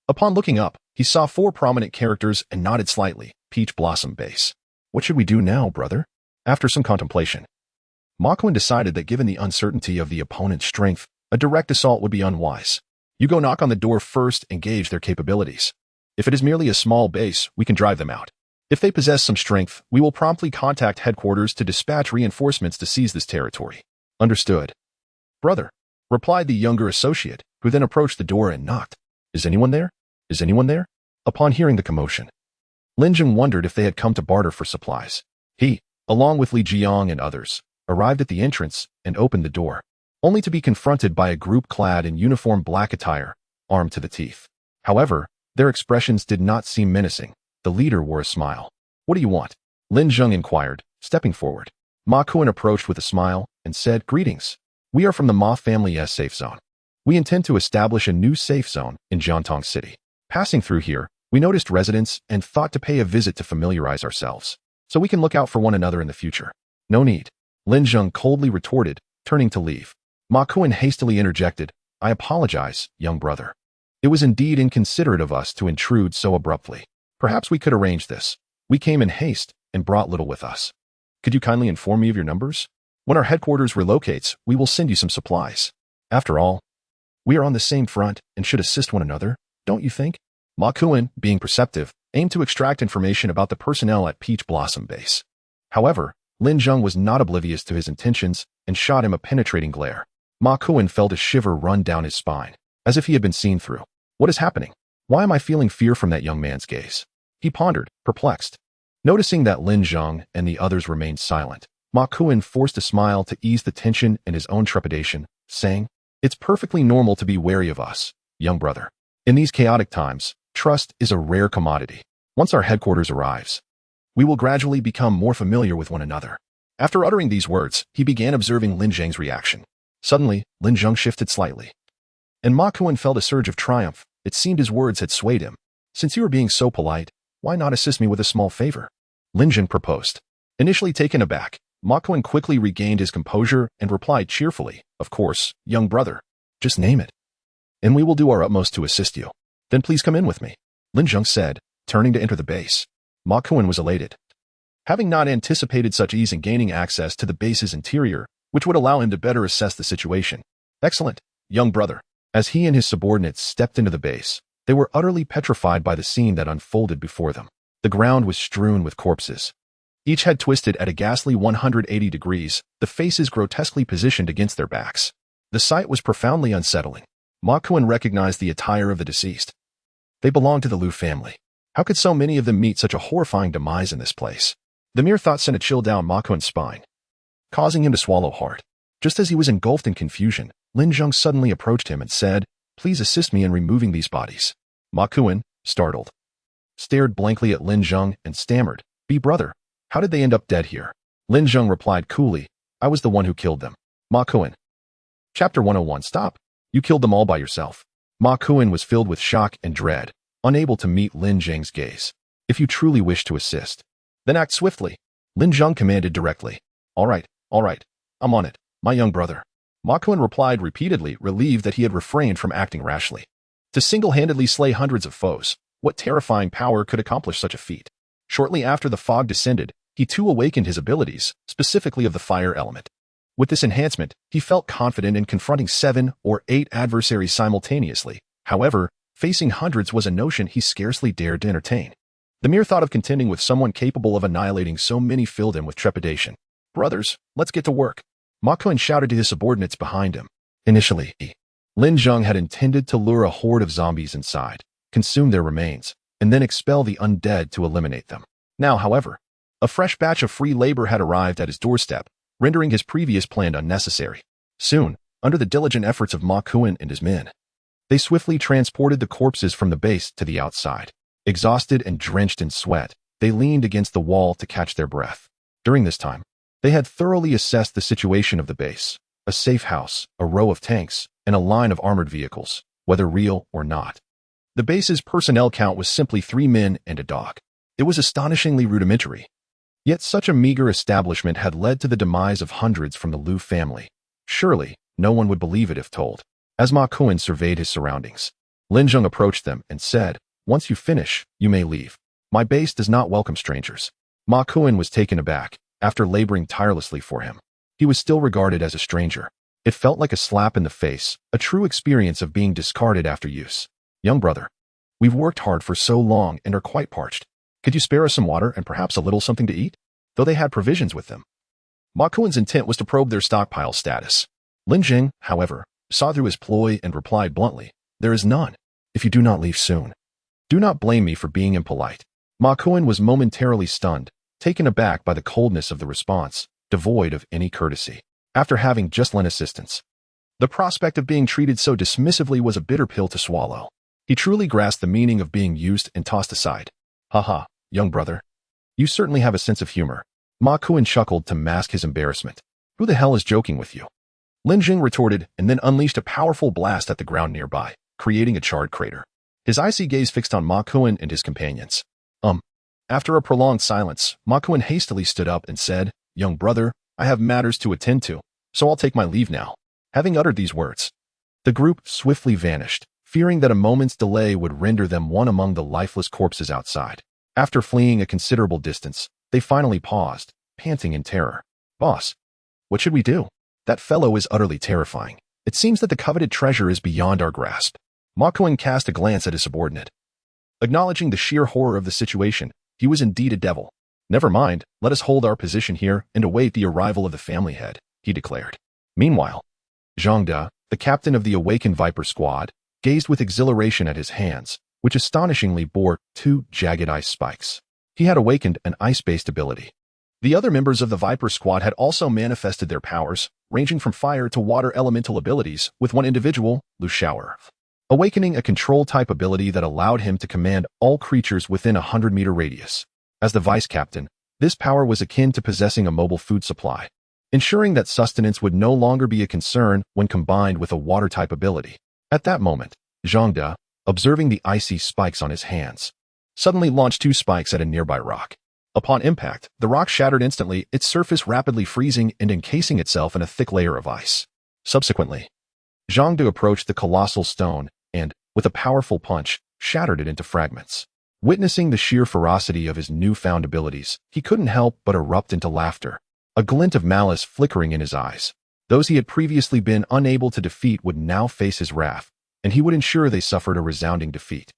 Upon looking up, he saw 4 prominent characters and nodded slightly. Peach Blossom Base. "What should we do now, brother?" After some contemplation, Ma Kuan decided that given the uncertainty of the opponent's strength, a direct assault would be unwise. You go knock on the door first and gauge their capabilities. If it is merely a small base, we can drive them out. If they possess some strength, we will promptly contact headquarters to dispatch reinforcements to seize this territory. Understood, brother, replied the younger associate, who then approached the door and knocked. Is anyone there? Is anyone there? Upon hearing the commotion, Lin Zheng wondered if they had come to barter for supplies. He, along with Li Jiang and others, arrived at the entrance and opened the door, only to be confronted by a group clad in uniform black attire, armed to the teeth. However, their expressions did not seem menacing. The leader wore a smile. "What do you want?" Lin Zheng inquired, stepping forward. Ma Kuan approached with a smile and said, "Greetings. We are from the Ma family's safe zone. We intend to establish a new safe zone in Jiantong City. Passing through here, we noticed residents and thought to pay a visit to familiarize ourselves, so we can look out for one another in the future." "No need," Lin Zheng coldly retorted, turning to leave. Ma Kuan hastily interjected, "I apologize, young brother. It was indeed inconsiderate of us to intrude so abruptly. Perhaps we could arrange this. We came in haste and brought little with us. Could you kindly inform me of your numbers? When our headquarters relocates, we will send you some supplies. After all, we are on the same front and should assist one another, don't you think?" Ma Kuan, being perceptive, aimed to extract information about the personnel at Peach Blossom Base. However, Lin Zheng was not oblivious to his intentions and shot him a penetrating glare. Ma Kuan felt a shiver run down his spine, as if he had been seen through. What is happening? Why am I feeling fear from that young man's gaze? He pondered, perplexed. Noticing that Lin Zheng and the others remained silent, Ma Kuan forced a smile to ease the tension in his own trepidation, saying, "It's perfectly normal to be wary of us, young brother. In these chaotic times, trust is a rare commodity. Once our headquarters arrives, we will gradually become more familiar with one another." After uttering these words, he began observing Lin Zheng's reaction. Suddenly, Lin Zheng shifted slightly, and Ma Kuan felt a surge of triumph. It seemed his words had swayed him. "Since you are being so polite, why not assist me with a small favor?" Lin Zheng proposed. Initially taken aback, Ma Kuan quickly regained his composure and replied cheerfully, "Of course, young brother. Just name it, and we will do our utmost to assist you." "Then please come in with me," Lin Zheng said, turning to enter the base. Ma Kuan was elated, having not anticipated such ease in gaining access to the base's interior, which would allow him to better assess the situation. "Excellent, young brother." As he and his subordinates stepped into the base, they were utterly petrified by the scene that unfolded before them. The ground was strewn with corpses, each head twisted at a ghastly 180 degrees, the faces grotesquely positioned against their backs. The sight was profoundly unsettling. Ma Kuan recognized the attire of the deceased. They belonged to the Liu family. How could so many of them meet such a horrifying demise in this place? The mere thought sent a chill down Ma Kuan's spine, causing him to swallow hard. Just as he was engulfed in confusion, Lin Zheng suddenly approached him and said, "Please assist me in removing these bodies." Ma Kuan, startled, stared blankly at Lin Zheng and stammered, "Be brother, how did they end up dead here?" Lin Zheng replied coolly, "I was the one who killed them." Ma Kuan. Chapter 101. Stop. You killed them all by yourself. Ma Kuan was filled with shock and dread, unable to meet Lin Zheng's gaze. If you truly wish to assist, then act swiftly. Lin Zheng commanded directly. All right, I'm on it, my young brother. Ma Kuan replied repeatedly, relieved that he had refrained from acting rashly. To single-handedly slay hundreds of foes, what terrifying power could accomplish such a feat? Shortly after the fog descended, he too awakened his abilities, specifically of the fire element. With this enhancement, he felt confident in confronting 7 or 8 adversaries simultaneously. However, facing hundreds was a notion he scarcely dared to entertain. The mere thought of contending with someone capable of annihilating so many filled him with trepidation. Brothers, let's get to work. Ma Kuan shouted to his subordinates behind him. Initially, Lin Zheng had intended to lure a horde of zombies inside, consume their remains, and then expel the undead to eliminate them. Now, however, a fresh batch of free labor had arrived at his doorstep, rendering his previous plan unnecessary. Soon, under the diligent efforts of Ma Kuan and his men, they swiftly transported the corpses from the base to the outside. Exhausted and drenched in sweat, they leaned against the wall to catch their breath. During this time, they had thoroughly assessed the situation of the base, a safe house, a row of tanks, and a line of armored vehicles, whether real or not. The base's personnel count was simply 3 men and a dog. It was astonishingly rudimentary. Yet such a meager establishment had led to the demise of hundreds from the Liu family. Surely, no one would believe it if told. As Ma Kuan surveyed his surroundings, Lin Zheng approached them and said, "Once you finish, you may leave. My base does not welcome strangers." Ma Kuan was taken aback. After laboring tirelessly for him, he was still regarded as a stranger. It felt like a slap in the face, a true experience of being discarded after use. "Young brother, we've worked hard for so long and are quite parched. Could you spare us some water and perhaps a little something to eat?" Though they had provisions with them, Ma Kuan's intent was to probe their stockpile status. Lin Zheng, however, saw through his ploy and replied bluntly, "There is none. If you do not leave soon, do not blame me for being impolite." Ma Kuan was momentarily stunned, taken aback by the coldness of the response, devoid of any courtesy. After having just lent assistance, the prospect of being treated so dismissively was a bitter pill to swallow. He truly grasped the meaning of being used and tossed aside. "Haha, young brother. You certainly have a sense of humor." Ma Kuan chuckled to mask his embarrassment. "Who the hell is joking with you?" Lin Zheng retorted and then unleashed a powerful blast at the ground nearby, creating a charred crater. His icy gaze fixed on Ma Kuan and his companions. After a prolonged silence, Ma Kuan hastily stood up and said, "Young brother, I have matters to attend to, so I'll take my leave now." Having uttered these words, the group swiftly vanished, fearing that a moment's delay would render them one among the lifeless corpses outside. After fleeing a considerable distance, they finally paused, panting in terror. "Boss, what should we do? That fellow is utterly terrifying. It seems that the coveted treasure is beyond our grasp." Ma Kuan cast a glance at his subordinate. Acknowledging the sheer horror of the situation, he was indeed a devil. "Never mind, let us hold our position here and await the arrival of the family head," he declared. Meanwhile, Zhang De, the captain of the awakened Viper squad, gazed with exhilaration at his hands, which astonishingly bore 2 jagged ice spikes. He had awakened an ice-based ability. The other members of the Viper squad had also manifested their powers, ranging from fire to water elemental abilities, with one individual, Lu Shower, awakening a control-type ability that allowed him to command all creatures within a 100-meter radius. As the vice-captain, this power was akin to possessing a mobile food supply, ensuring that sustenance would no longer be a concern when combined with a water-type ability. At that moment, Zhang De, observing the icy spikes on his hands, suddenly launched 2 spikes at a nearby rock. Upon impact, the rock shattered instantly, its surface rapidly freezing and encasing itself in a thick layer of ice. Subsequently, Zhang De approached the colossal stone and, with a powerful punch, shattered it into fragments. Witnessing the sheer ferocity of his newfound abilities, he couldn't help but erupt into laughter, a glint of malice flickering in his eyes. Those he had previously been unable to defeat would now face his wrath, and he would ensure they suffered a resounding defeat.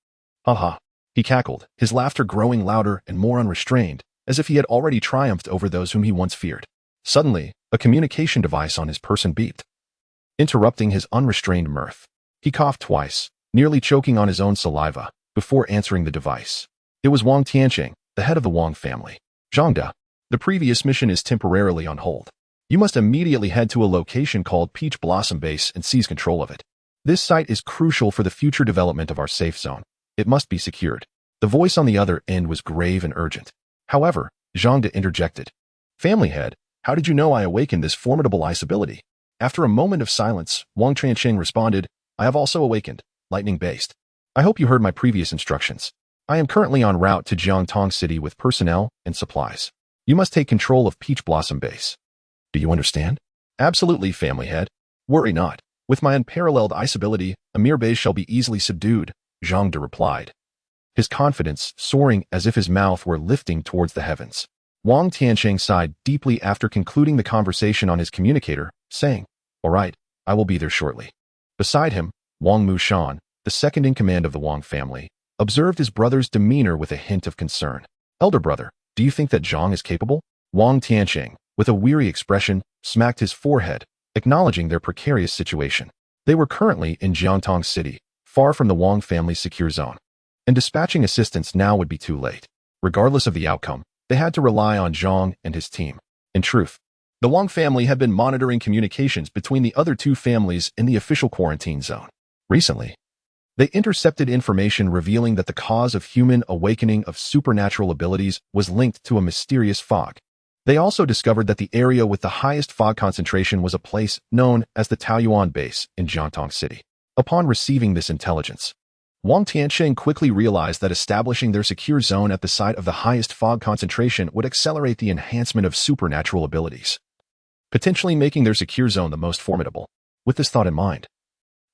"Ha!" He cackled, his laughter growing louder and more unrestrained, as if he had already triumphed over those whom he once feared. Suddenly, a communication device on his person beeped, interrupting his unrestrained mirth. He coughed twice, nearly choking on his own saliva, before answering the device. It was Wang Tianqing, the head of the Wang family. "Zhang De, the previous mission is temporarily on hold. You must immediately head to a location called Peach Blossom Base and seize control of it. This site is crucial for the future development of our safe zone. It must be secured." The voice on the other end was grave and urgent. However, Zhang De interjected. "Family head, how did you know I awakened this formidable ice ability?" After a moment of silence, Wang Tianqing responded, "I have also awakened, lightning-based. I hope you heard my previous instructions. I am currently en route to Jiangtong City with personnel and supplies. You must take control of Peach Blossom Base. Do you understand? Absolutely, family head. Worry not. With my unparalleled ice ability, Amir Bey shall be easily subdued, Zhang De replied, his confidence soaring as if his mouth were lifting towards the heavens. Wang Tiansheng sighed deeply after concluding the conversation on his communicator, saying, "All right, I will be there shortly." Beside him, Wang Mushan, the second in command of the Wang family, observed his brother's demeanor with a hint of concern. "Elder brother, do you think that Zhang is capable?" Wang Tiansheng, with a weary expression, smacked his forehead, acknowledging their precarious situation. They were currently in Jiangtong City, far from the Wang family's secure zone, and dispatching assistance now would be too late. Regardless of the outcome, they had to rely on Zhang and his team. In truth, the Wang family had been monitoring communications between the other two families in the official quarantine zone. Recently, they intercepted information revealing that the cause of human awakening of supernatural abilities was linked to a mysterious fog. They also discovered that the area with the highest fog concentration was a place known as the Taoyuan Base in Jiangtong City. Upon receiving this intelligence, Wang Tiansheng quickly realized that establishing their secure zone at the site of the highest fog concentration would accelerate the enhancement of supernatural abilities, potentially making their secure zone the most formidable. With this thought in mind,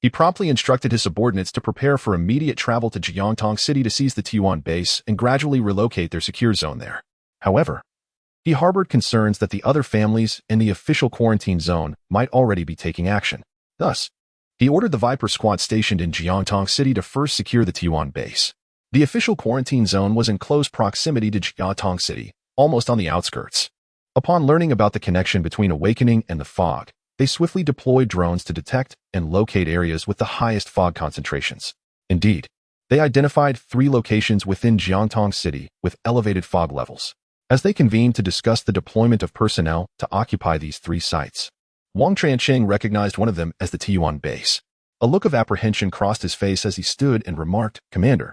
he promptly instructed his subordinates to prepare for immediate travel to Jiangtong City to seize the Taoyuan base and gradually relocate their secure zone there. However, he harbored concerns that the other families in the official quarantine zone might already be taking action. Thus, he ordered the Viper Squad stationed in Jiangtong City to first secure the Taoyuan base. The official quarantine zone was in close proximity to Jiangtong City, almost on the outskirts. Upon learning about the connection between awakening and the fog, they swiftly deployed drones to detect and locate areas with the highest fog concentrations. Indeed, they identified 3 locations within Jiangtong City with elevated fog levels. As they convened to discuss the deployment of personnel to occupy these 3 sites, Wang Tiansheng recognized one of them as the Taoyuan base. A look of apprehension crossed his face as he stood and remarked, "Commander,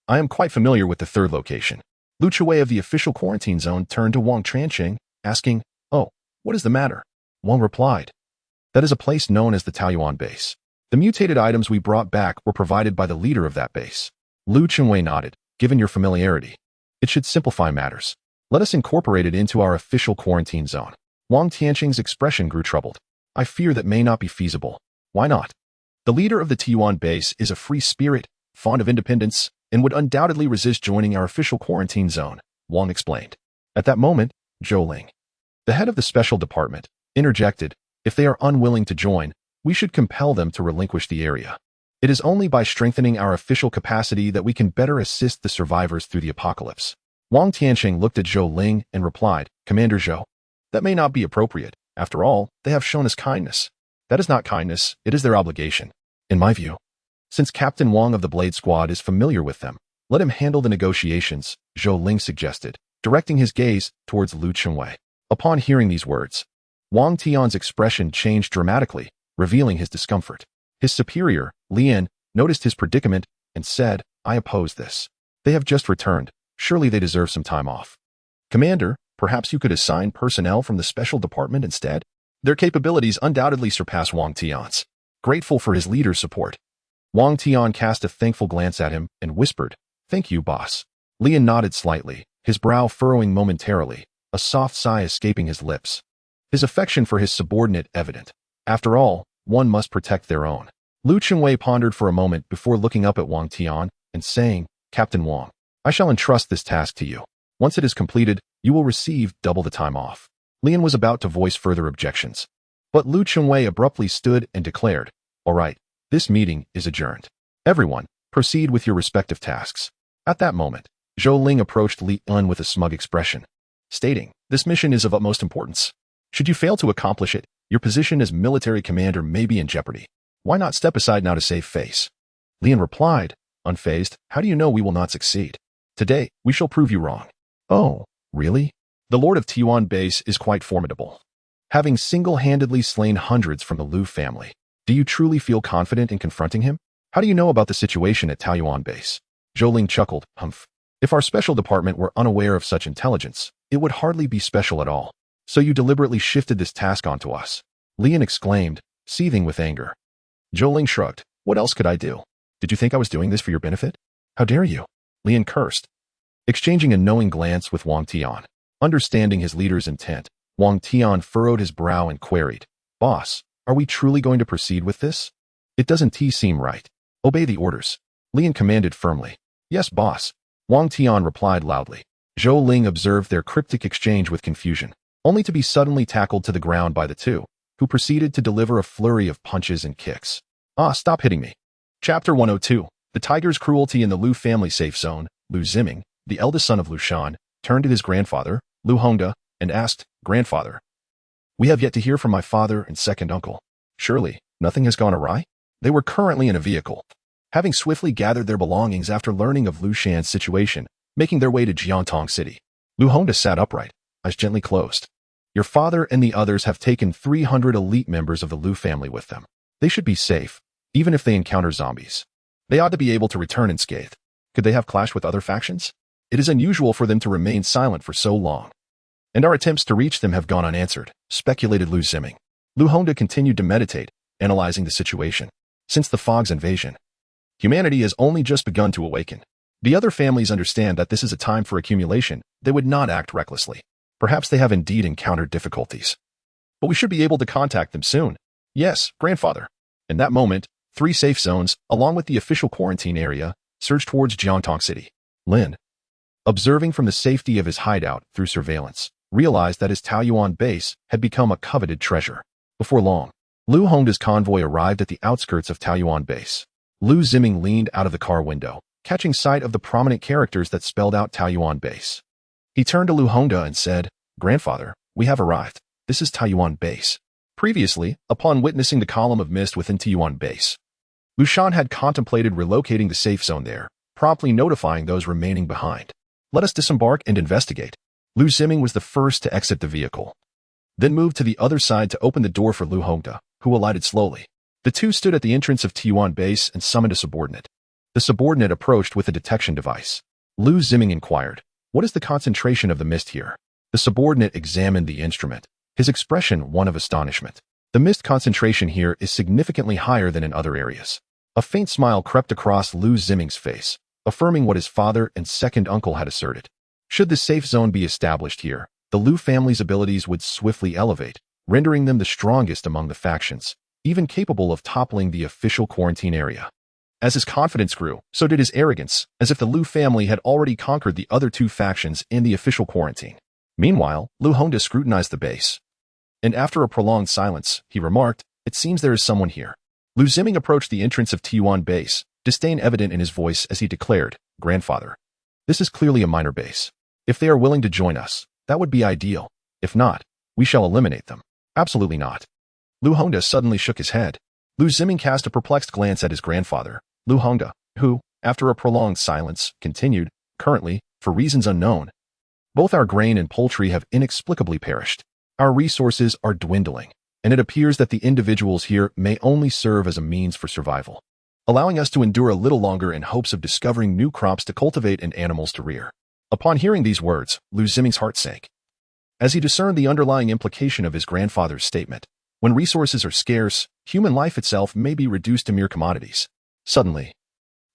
I am quite familiar with the 3rd location." Lu Chuwei of the official quarantine zone turned to Wang Tiansheng, asking, "Oh, what is the matter?" Wang replied, "That is a place known as the Taoyuan base. The mutated items we brought back were provided by the leader of that base." Lu Chuwei nodded, "Given your familiarity, it should simplify matters. Let us incorporate it into our official quarantine zone." Wang Tiansheng's expression grew troubled. "I fear that may not be feasible." "Why not?" "The leader of the Taoyuan base is a free spirit, fond of independence, and would undoubtedly resist joining our official quarantine zone," Wang explained. At that moment, Zhou Ling, the head of the special department, interjected, "If they are unwilling to join, we should compel them to relinquish the area. It is only by strengthening our official capacity that we can better assist the survivors through the apocalypse." Wang Tiansheng looked at Zhou Ling and replied, "Commander Zhou, that may not be appropriate. After all, they have shown us kindness." "That is not kindness, it is their obligation. In my view, since Captain Wang of the Blade Squad is familiar with them, let him handle the negotiations," Zhou Ling suggested, directing his gaze towards Lu Chunwei. Upon hearing these words, Wang Tian's expression changed dramatically, revealing his discomfort. His superior, Lian, noticed his predicament and said, "I oppose this. They have just returned. Surely they deserve some time off. Commander, perhaps you could assign personnel from the special department instead? Their capabilities undoubtedly surpass Wang Tian's." Grateful for his leader's support, Wang Tian cast a thankful glance at him and whispered, "Thank you, boss." Lian nodded slightly, his brow furrowing momentarily, a soft sigh escaping his lips. His affection for his subordinate evident. After all, one must protect their own. Lu Chunwei pondered for a moment before looking up at Wang Tian and saying, "Captain Wang, I shall entrust this task to you. Once it is completed, you will receive double the time off." Lian was about to voice further objections, but Lu Chunwei abruptly stood and declared, "All right, this meeting is adjourned. Everyone, proceed with your respective tasks." At that moment, Zhou Ling approached Li Yun with a smug expression, stating, "This mission is of utmost importance. Should you fail to accomplish it, your position as military commander may be in jeopardy. Why not step aside now to save face?" Lian replied, unfazed, "How do you know we will not succeed? Today, we shall prove you wrong." "Oh, really? The Lord of Taoyuan Base is quite formidable, having single-handedly slain hundreds from the Lu family. Do you truly feel confident in confronting him? How do you know about the situation at Taoyuan Base?" Zhou Ling chuckled, "Humph. If our special department were unaware of such intelligence, it would hardly be special at all. So you deliberately shifted this task onto us?" Lian exclaimed, seething with anger. Zhou Ling shrugged. "What else could I do? Did you think I was doing this for your benefit? How dare you?" Lin cursed, exchanging a knowing glance with Wang Tian. Understanding his leader's intent, Wang Tian furrowed his brow and queried, "Boss, are we truly going to proceed with this? It doesn't seem right." "Obey the orders," Lin commanded firmly. "Yes, boss," Wang Tian replied loudly. Zhou Ling observed their cryptic exchange with confusion, only to be suddenly tackled to the ground by the two, who proceeded to deliver a flurry of punches and kicks. "Ah, stop hitting me." Chapter 102. The Tiger's Cruelty in the Lu family safe zone. Lu Ziming, the eldest son of Lu Shan, turned to his grandfather, Lu Hongda, and asked, "Grandfather, we have yet to hear from my father and second uncle. Surely, nothing has gone awry?" They were currently in a vehicle, having swiftly gathered their belongings after learning of Lu Shan's situation, making their way to Jiantong City. Lu Hongda sat upright, eyes gently closed. "Your father and the others have taken 300 elite members of the Lu family with them. They should be safe, even if they encounter zombies. They ought to be able to return unscathed. Could they have clashed with other factions? It is unusual for them to remain silent for so long. And our attempts to reach them have gone unanswered," speculated Lu Ziming. Lu Hongda continued to meditate, analyzing the situation. Since the Fog's invasion, humanity has only just begun to awaken. The other families understand that this is a time for accumulation. They would not act recklessly. Perhaps they have indeed encountered difficulties. But we should be able to contact them soon. "Yes, grandfather." In that moment, 3 safe zones, along with the official quarantine area, surged towards Jiantong City. Lin, observing from the safety of his hideout through surveillance, realized that his Taoyuan base had become a coveted treasure. Before long, Lu Hongda's convoy arrived at the outskirts of Taoyuan base. Lu Ziming leaned out of the car window, catching sight of the prominent characters that spelled out Taoyuan base. He turned to Lu Hongda and said, "Grandfather, we have arrived. This is Taoyuan base." Previously, upon witnessing the column of mist within Taoyuan base, Lu Shan had contemplated relocating the safe zone there, promptly notifying those remaining behind. "Let us disembark and investigate." Lu Ziming was the first to exit the vehicle, then moved to the other side to open the door for Lu Hongda, who alighted slowly. The two stood at the entrance of Taoyuan base and summoned a subordinate. The subordinate approached with a detection device. Lu Ziming inquired, "What is the concentration of the mist here?" The subordinate examined the instrument, his expression one of astonishment. "The mist concentration here is significantly higher than in other areas." A faint smile crept across Lu Ziming's face, affirming what his father and second uncle had asserted. Should the safe zone be established here, the Lu family's abilities would swiftly elevate, rendering them the strongest among the factions, even capable of toppling the official quarantine area. As his confidence grew, so did his arrogance, as if the Lu family had already conquered the other 2 factions in the official quarantine. Meanwhile, Lu Hongda scrutinized the base, and after a prolonged silence, he remarked, "It seems there is someone here." Lu Ziming approached the entrance of Taoyuan base, disdain evident in his voice as he declared, "Grandfather, this is clearly a minor base. If they are willing to join us, that would be ideal. If not, we shall eliminate them." "Absolutely not." Lu Hongda suddenly shook his head. Lu Ziming cast a perplexed glance at his grandfather, Lu Hongda, who, after a prolonged silence, continued, "Currently, for reasons unknown, both our grain and poultry have inexplicably perished. Our resources are dwindling, and it appears that the individuals here may only serve as a means for survival, allowing us to endure a little longer in hopes of discovering new crops to cultivate and animals to rear." Upon hearing these words, Lu Ziming's heart sank, as he discerned the underlying implication of his grandfather's statement. When resources are scarce, human life itself may be reduced to mere commodities. Suddenly,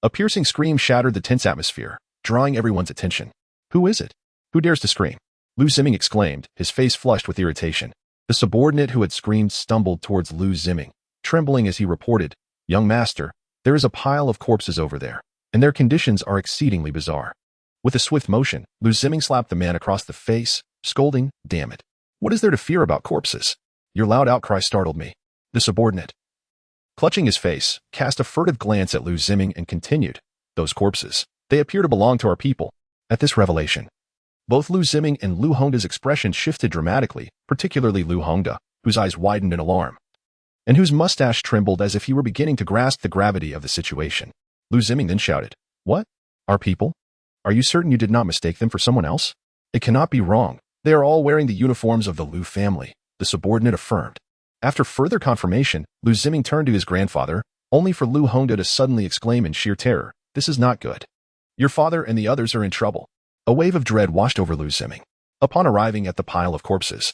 a piercing scream shattered the tense atmosphere, drawing everyone's attention. "Who is it? Who dares to scream?" Lu Ziming exclaimed, his face flushed with irritation. The subordinate who had screamed stumbled towards Lu Ziming, trembling as he reported, "Young master, there is a pile of corpses over there, and their conditions are exceedingly bizarre." With a swift motion, Lu Ziming slapped the man across the face, scolding, "Damn it. What is there to fear about corpses? Your loud outcry startled me." The subordinate, clutching his face, cast a furtive glance at Lu Ziming and continued, "Those corpses, they appear to belong to our people." At this revelation, both Lu Ziming and Lu Hongda's expression shifted dramatically, particularly Lu Hongda, whose eyes widened in alarm, and whose mustache trembled as if he were beginning to grasp the gravity of the situation. Lu Ziming then shouted, "What? Our people? Are you certain you did not mistake them for someone else?" "It cannot be wrong. They are all wearing the uniforms of the Lu family," the subordinate affirmed. After further confirmation, Lu Ziming turned to his grandfather, only for Lu Hongda to suddenly exclaim in sheer terror, "This is not good. Your father and the others are in trouble." A wave of dread washed over Lu Ziming. Upon arriving at the pile of corpses,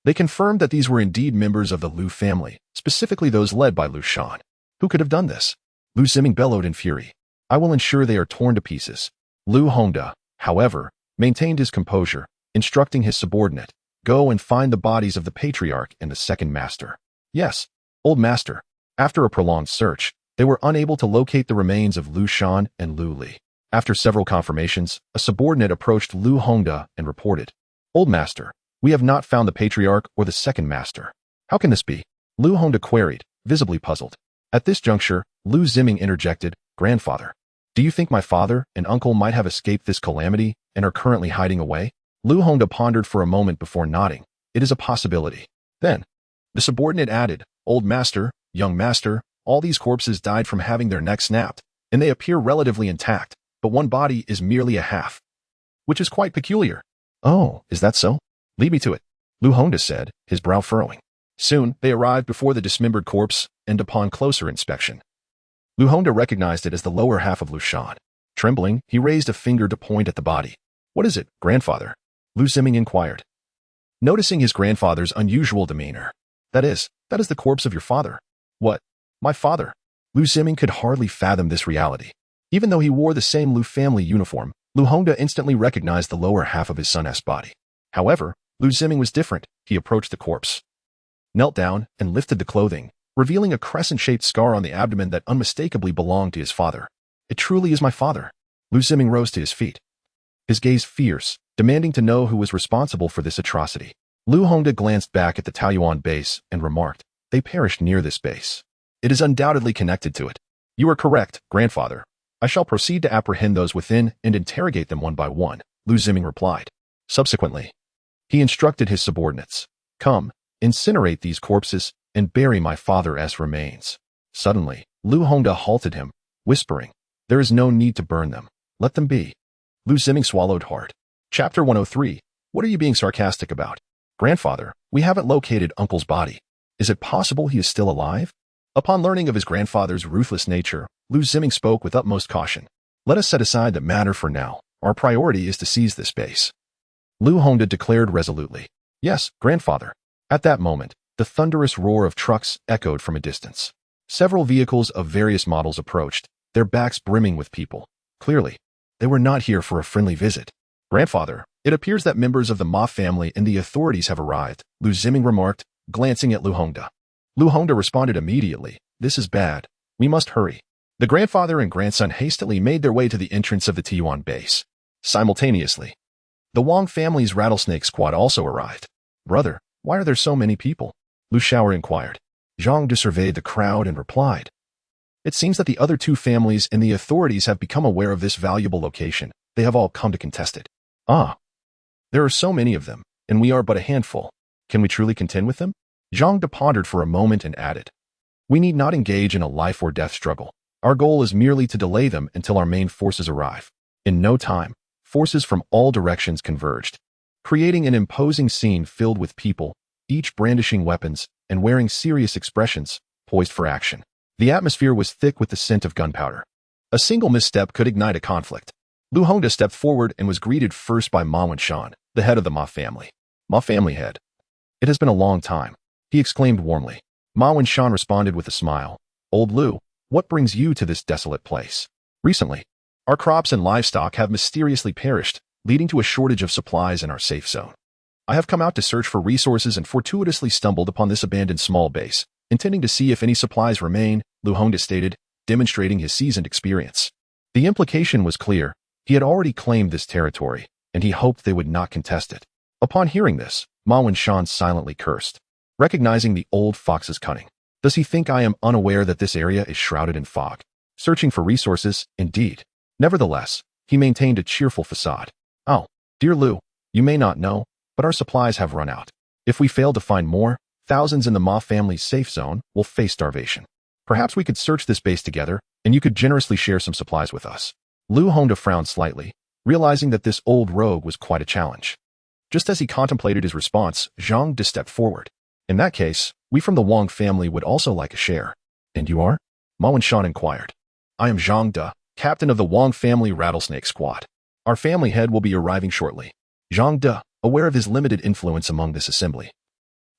they confirmed that these were indeed members of the Lu family, specifically those led by Lu Shan. Who could have done this? Lu Ziming bellowed in fury, "I will ensure they are torn to pieces." Lu Hongda, however, maintained his composure, instructing his subordinate, "Go and find the bodies of the patriarch and the second master." "Yes, old master." After a prolonged search, they were unable to locate the remains of Lu Shan and Lu Li. After several confirmations, a subordinate approached Lu Hongda and reported, "Old master, we have not found the patriarch or the second master." "How can this be?" Lu Hongda queried, visibly puzzled. At this juncture, Lu Zheng interjected, "Grandfather, do you think my father and uncle might have escaped this calamity and are currently hiding away?" Lu Hongda pondered for a moment before nodding. "It is a possibility." Then, the subordinate added, "Old master, young master, all these corpses died from having their necks snapped, and they appear relatively intact, but one body is merely a half, which is quite peculiar." "Oh, is that so? Lead me to it," Lu Hongda said, his brow furrowing. Soon, they arrived before the dismembered corpse, and upon closer inspection, Lu Hongda recognized it as the lower half of Lu Shan. Trembling, he raised a finger to point at the body. "What is it, grandfather?" Lu Zheng inquired, noticing his grandfather's unusual demeanor. That is the corpse of your father." "What? My father?" Lu Zheng could hardly fathom this reality. Even though he wore the same Lu family uniform, Lu Hongda instantly recognized the lower half of his son's body. However, Lu Zheng was different. He approached the corpse, knelt down, and lifted the clothing, revealing a crescent-shaped scar on the abdomen that unmistakably belonged to his father. "It truly is my father." Lu Zheng rose to his feet, his gaze fierce, demanding to know who was responsible for this atrocity. Lu Hongda glanced back at the Taoyuan base and remarked, "They perished near this base. It is undoubtedly connected to it." "You are correct, grandfather. I shall proceed to apprehend those within and interrogate them one by one," Lu Zheng replied. Subsequently, he instructed his subordinates, "Come, incinerate these corpses and bury my father's remains." Suddenly, Lu Hongda halted him, whispering, "There is no need to burn them. Let them be." Lu Zheng swallowed hard. Chapter 103. What are you being sarcastic about? "Grandfather, we haven't located Uncle's body. Is it possible he is still alive?" Upon learning of his grandfather's ruthless nature, Lu Zheng spoke with utmost caution. "Let us set aside the matter for now. Our priority is to seize this base." Lu Hongda declared resolutely, "Yes, grandfather." At that moment, the thunderous roar of trucks echoed from a distance. Several vehicles of various models approached, their backs brimming with people. Clearly, they were not here for a friendly visit. "Grandfather, it appears that members of the Ma family and the authorities have arrived," Lu Zheng remarked, glancing at Lu Hongda. Lu Hongda responded immediately, "This is bad. We must hurry." The grandfather and grandson hastily made their way to the entrance of the Taoyuan base. Simultaneously, the Wang family's rattlesnake squad also arrived. "Brother, why are there so many people?" Lu Shaoer inquired. Zhang De surveyed the crowd and replied, "It seems that the other two families and the authorities have become aware of this valuable location. They have all come to contest it." "Ah, there are so many of them, and we are but a handful. Can we truly contend with them?" Zhang De pondered for a moment and added, "We need not engage in a life or death struggle. Our goal is merely to delay them until our main forces arrive." In no time, forces from all directions converged, creating an imposing scene filled with people, each brandishing weapons and wearing serious expressions, poised for action. The atmosphere was thick with the scent of gunpowder. A single misstep could ignite a conflict. Lu Hongda stepped forward and was greeted first by Ma Wenshan, the head of the Ma family. "Ma family head. It has been a long time," he exclaimed warmly. Ma Wenshan responded with a smile. "Old Lu, what brings you to this desolate place?" "Recently, our crops and livestock have mysteriously perished, leading to a shortage of supplies in our safe zone. I have come out to search for resources and fortuitously stumbled upon this abandoned small base, intending to see if any supplies remain," Lu Hongda stated, demonstrating his seasoned experience. The implication was clear. He had already claimed this territory, and he hoped they would not contest it. Upon hearing this, Ma Wenshan silently cursed, recognizing the old fox's cunning. "Does he think I am unaware that this area is shrouded in fog? Searching for resources, indeed." Nevertheless, he maintained a cheerful facade. "Oh, dear Lu, you may not know, but our supplies have run out. If we fail to find more, thousands in the Ma family's safe zone will face starvation. Perhaps we could search this base together, and you could generously share some supplies with us." Lu Hongda frowned slightly, realizing that this old rogue was quite a challenge. Just as he contemplated his response, Zhang De stepped forward. "In that case, we from the Wang family would also like a share." "And you are?" Ma Wenshan inquired. "I am Zhang De, captain of the Wang family rattlesnake squad. Our family head will be arriving shortly." Zhang De, aware of his limited influence among this assembly,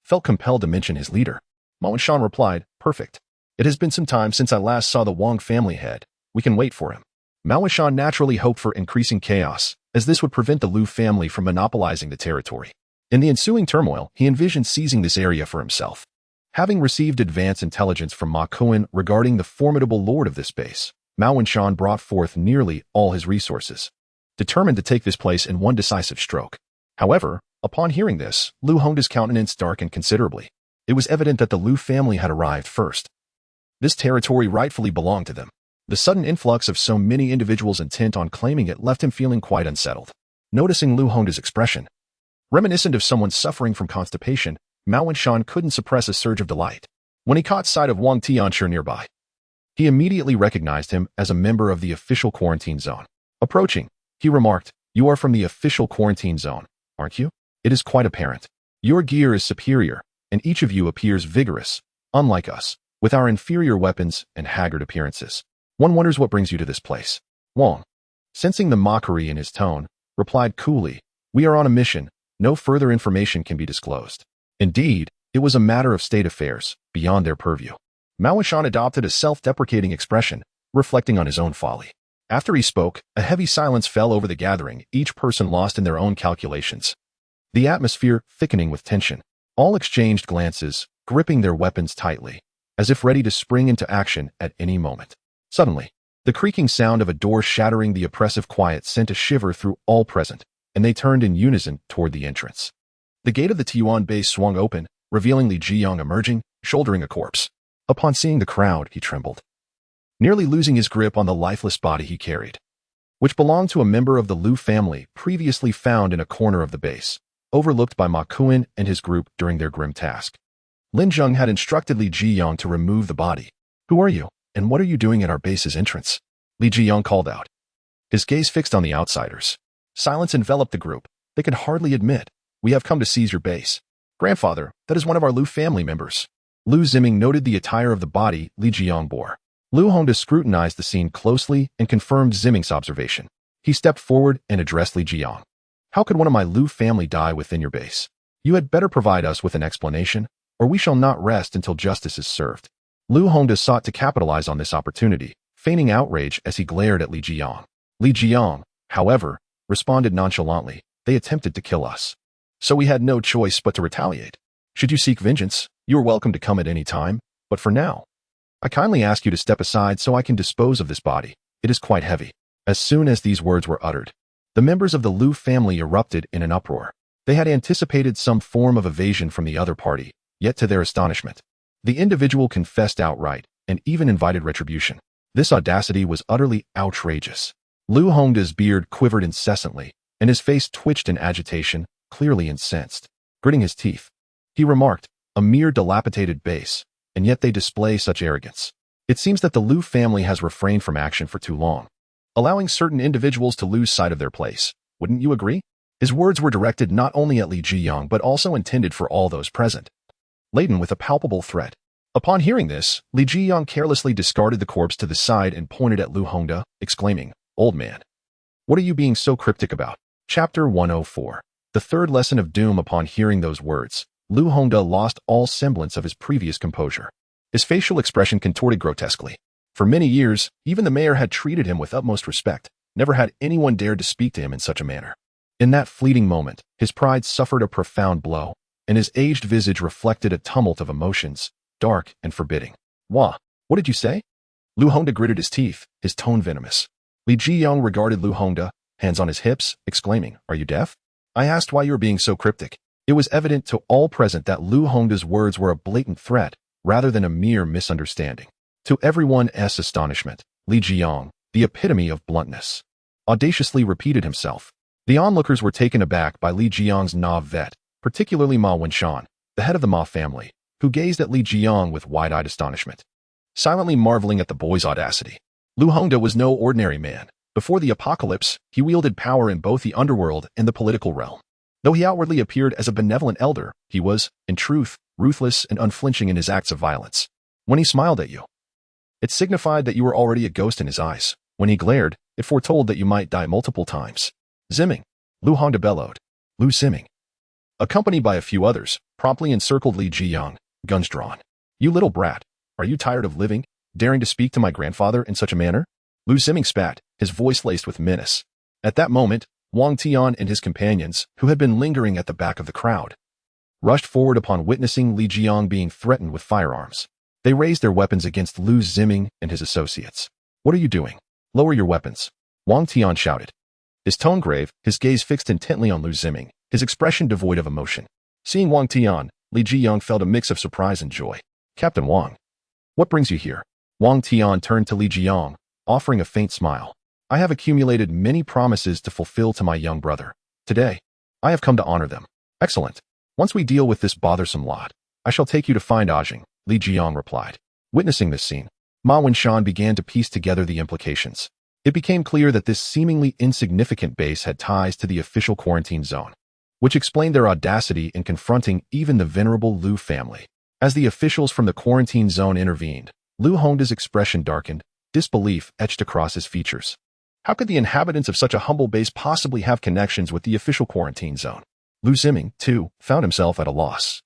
felt compelled to mention his leader. Ma Wenshan replied, "Perfect. It has been some time since I last saw the Wang family head. We can wait for him." Mao Wishan naturally hoped for increasing chaos, as this would prevent the Lu family from monopolizing the territory. In the ensuing turmoil, he envisioned seizing this area for himself. Having received advance intelligence from Ma Kuan regarding the formidable lord of this base, Mao Wishan brought forth nearly all his resources, determined to take this place in one decisive stroke. However, upon hearing this, Lu Hongda's countenance darkened considerably. It was evident that the Lu family had arrived first. This territory rightfully belonged to them. The sudden influx of so many individuals intent on claiming it left him feeling quite unsettled. Noticing Lu Hongda's expression, reminiscent of someone suffering from constipation, Mao Wishan couldn't suppress a surge of delight. When he caught sight of Wang Tianshi nearby, he immediately recognized him as a member of the official quarantine zone. Approaching, he remarked, "You are from the official quarantine zone, aren't you? It is quite apparent. Your gear is superior, and each of you appears vigorous, unlike us, with our inferior weapons and haggard appearances. One wonders what brings you to this place." Wang, sensing the mockery in his tone, replied coolly, "We are on a mission. No further information can be disclosed." Indeed, it was a matter of state affairs, beyond their purview. Mao Wishan adopted a self-deprecating expression, reflecting on his own folly. After he spoke, a heavy silence fell over the gathering, each person lost in their own calculations. The atmosphere thickening with tension. All exchanged glances, gripping their weapons tightly, as if ready to spring into action at any moment. Suddenly, the creaking sound of a door shattering the oppressive quiet sent a shiver through all present, and they turned in unison toward the entrance. The gate of the Tiyuan base swung open, revealing Li Zheng emerging, shouldering a corpse. Upon seeing the crowd, he trembled, nearly losing his grip on the lifeless body he carried, which belonged to a member of the Lu family previously found in a corner of the base, overlooked by Ma Kuan and his group during their grim task. Lin Zheng had instructed Li Zheng to remove the body. "Who are you, and what are you doing at our base's entrance?" Li Zheng called out, his gaze fixed on the outsiders. Silence enveloped the group. They could hardly admit, "We have come to seize your base." "Grandfather, that is one of our Lu family members." Lu Ziming noted the attire of the body Li Zheng bore. Lu Hongda scrutinized the scene closely and confirmed Ziming's observation. He stepped forward and addressed Li Zheng. "How could one of my Lu family die within your base? You had better provide us with an explanation, or we shall not rest until justice is served." Lu Hongda sought to capitalize on this opportunity, feigning outrage as he glared at Li Zheng. Li Zheng, however, responded nonchalantly, "They attempted to kill us, so we had no choice but to retaliate. Should you seek vengeance, you are welcome to come at any time, but for now, I kindly ask you to step aside so I can dispose of this body. It is quite heavy." As soon as these words were uttered, the members of the Lu family erupted in an uproar. They had anticipated some form of evasion from the other party, yet to their astonishment, the individual confessed outright and even invited retribution. This audacity was utterly outrageous. Lu Hongda's beard quivered incessantly, and his face twitched in agitation, clearly incensed. Gritting his teeth, he remarked, "A mere dilapidated base, and yet they display such arrogance. It seems that the Lu family has refrained from action for too long, allowing certain individuals to lose sight of their place. Wouldn't you agree?" His words were directed not only at Li Zheng but also intended for all those present, laden with a palpable threat. Upon hearing this, Li Zheng carelessly discarded the corpse to the side and pointed at Lu Hongda, exclaiming, "Old man, what are you being so cryptic about?" Chapter 104. The third lesson of doom. Upon hearing those words, Lu Hongda lost all semblance of his previous composure. His facial expression contorted grotesquely. For many years, even the mayor had treated him with utmost respect. Never had anyone dared to speak to him in such a manner. In that fleeting moment, his pride suffered a profound blow, and his aged visage reflected a tumult of emotions, dark and forbidding. "What did you say?" Lu Hongda gritted his teeth, his tone venomous. Li Zheng regarded Lu Hongda, hands on his hips, exclaiming, "Are you deaf? I asked why you were being so cryptic." It was evident to all present that Lu Hongda's words were a blatant threat, rather than a mere misunderstanding. To everyone's astonishment, Li Zheng, the epitome of bluntness, audaciously repeated himself. The onlookers were taken aback by Li Zheng's naivete, particularly Ma Wishan, the head of the Ma family, who gazed at Li Zheng with wide-eyed astonishment, silently marveling at the boy's audacity. Lu Hongda was no ordinary man. Before the apocalypse, he wielded power in both the underworld and the political realm. Though he outwardly appeared as a benevolent elder, he was, in truth, ruthless and unflinching in his acts of violence. When he smiled at you, it signified that you were already a ghost in his eyes. When he glared, it foretold that you might die multiple times. "Ziming!" Lu Hongda bellowed. Lu Ziming, accompanied by a few others, promptly encircled Li Zheng, guns drawn. "You little brat, are you tired of living, daring to speak to my grandfather in such a manner?" Lu Ziming spat, his voice laced with menace. At that moment, Wang Tian and his companions, who had been lingering at the back of the crowd, rushed forward upon witnessing Li Jiang being threatened with firearms. They raised their weapons against Lu Ziming and his associates. "What are you doing? Lower your weapons," Wang Tian shouted. His tone grave, his gaze fixed intently on Lu Ziming, his expression devoid of emotion. Seeing Wang Tian, Li Jiang felt a mix of surprise and joy. "Captain Wang, what brings you here?" Wang Tian turned to Li Jiang, offering a faint smile. "I have accumulated many promises to fulfill to my young brother. Today, I have come to honor them." "Excellent. Once we deal with this bothersome lot, I shall take you to find Ajing," Li Jiang replied. Witnessing this scene, Ma Wenshan began to piece together the implications. It became clear that this seemingly insignificant base had ties to the official quarantine zone, which explained their audacity in confronting even the venerable Lu family. As the officials from the quarantine zone intervened, Lu Hongda's expression darkened, disbelief etched across his features. How could the inhabitants of such a humble base possibly have connections with the official quarantine zone? Lu Ziming, too, found himself at a loss.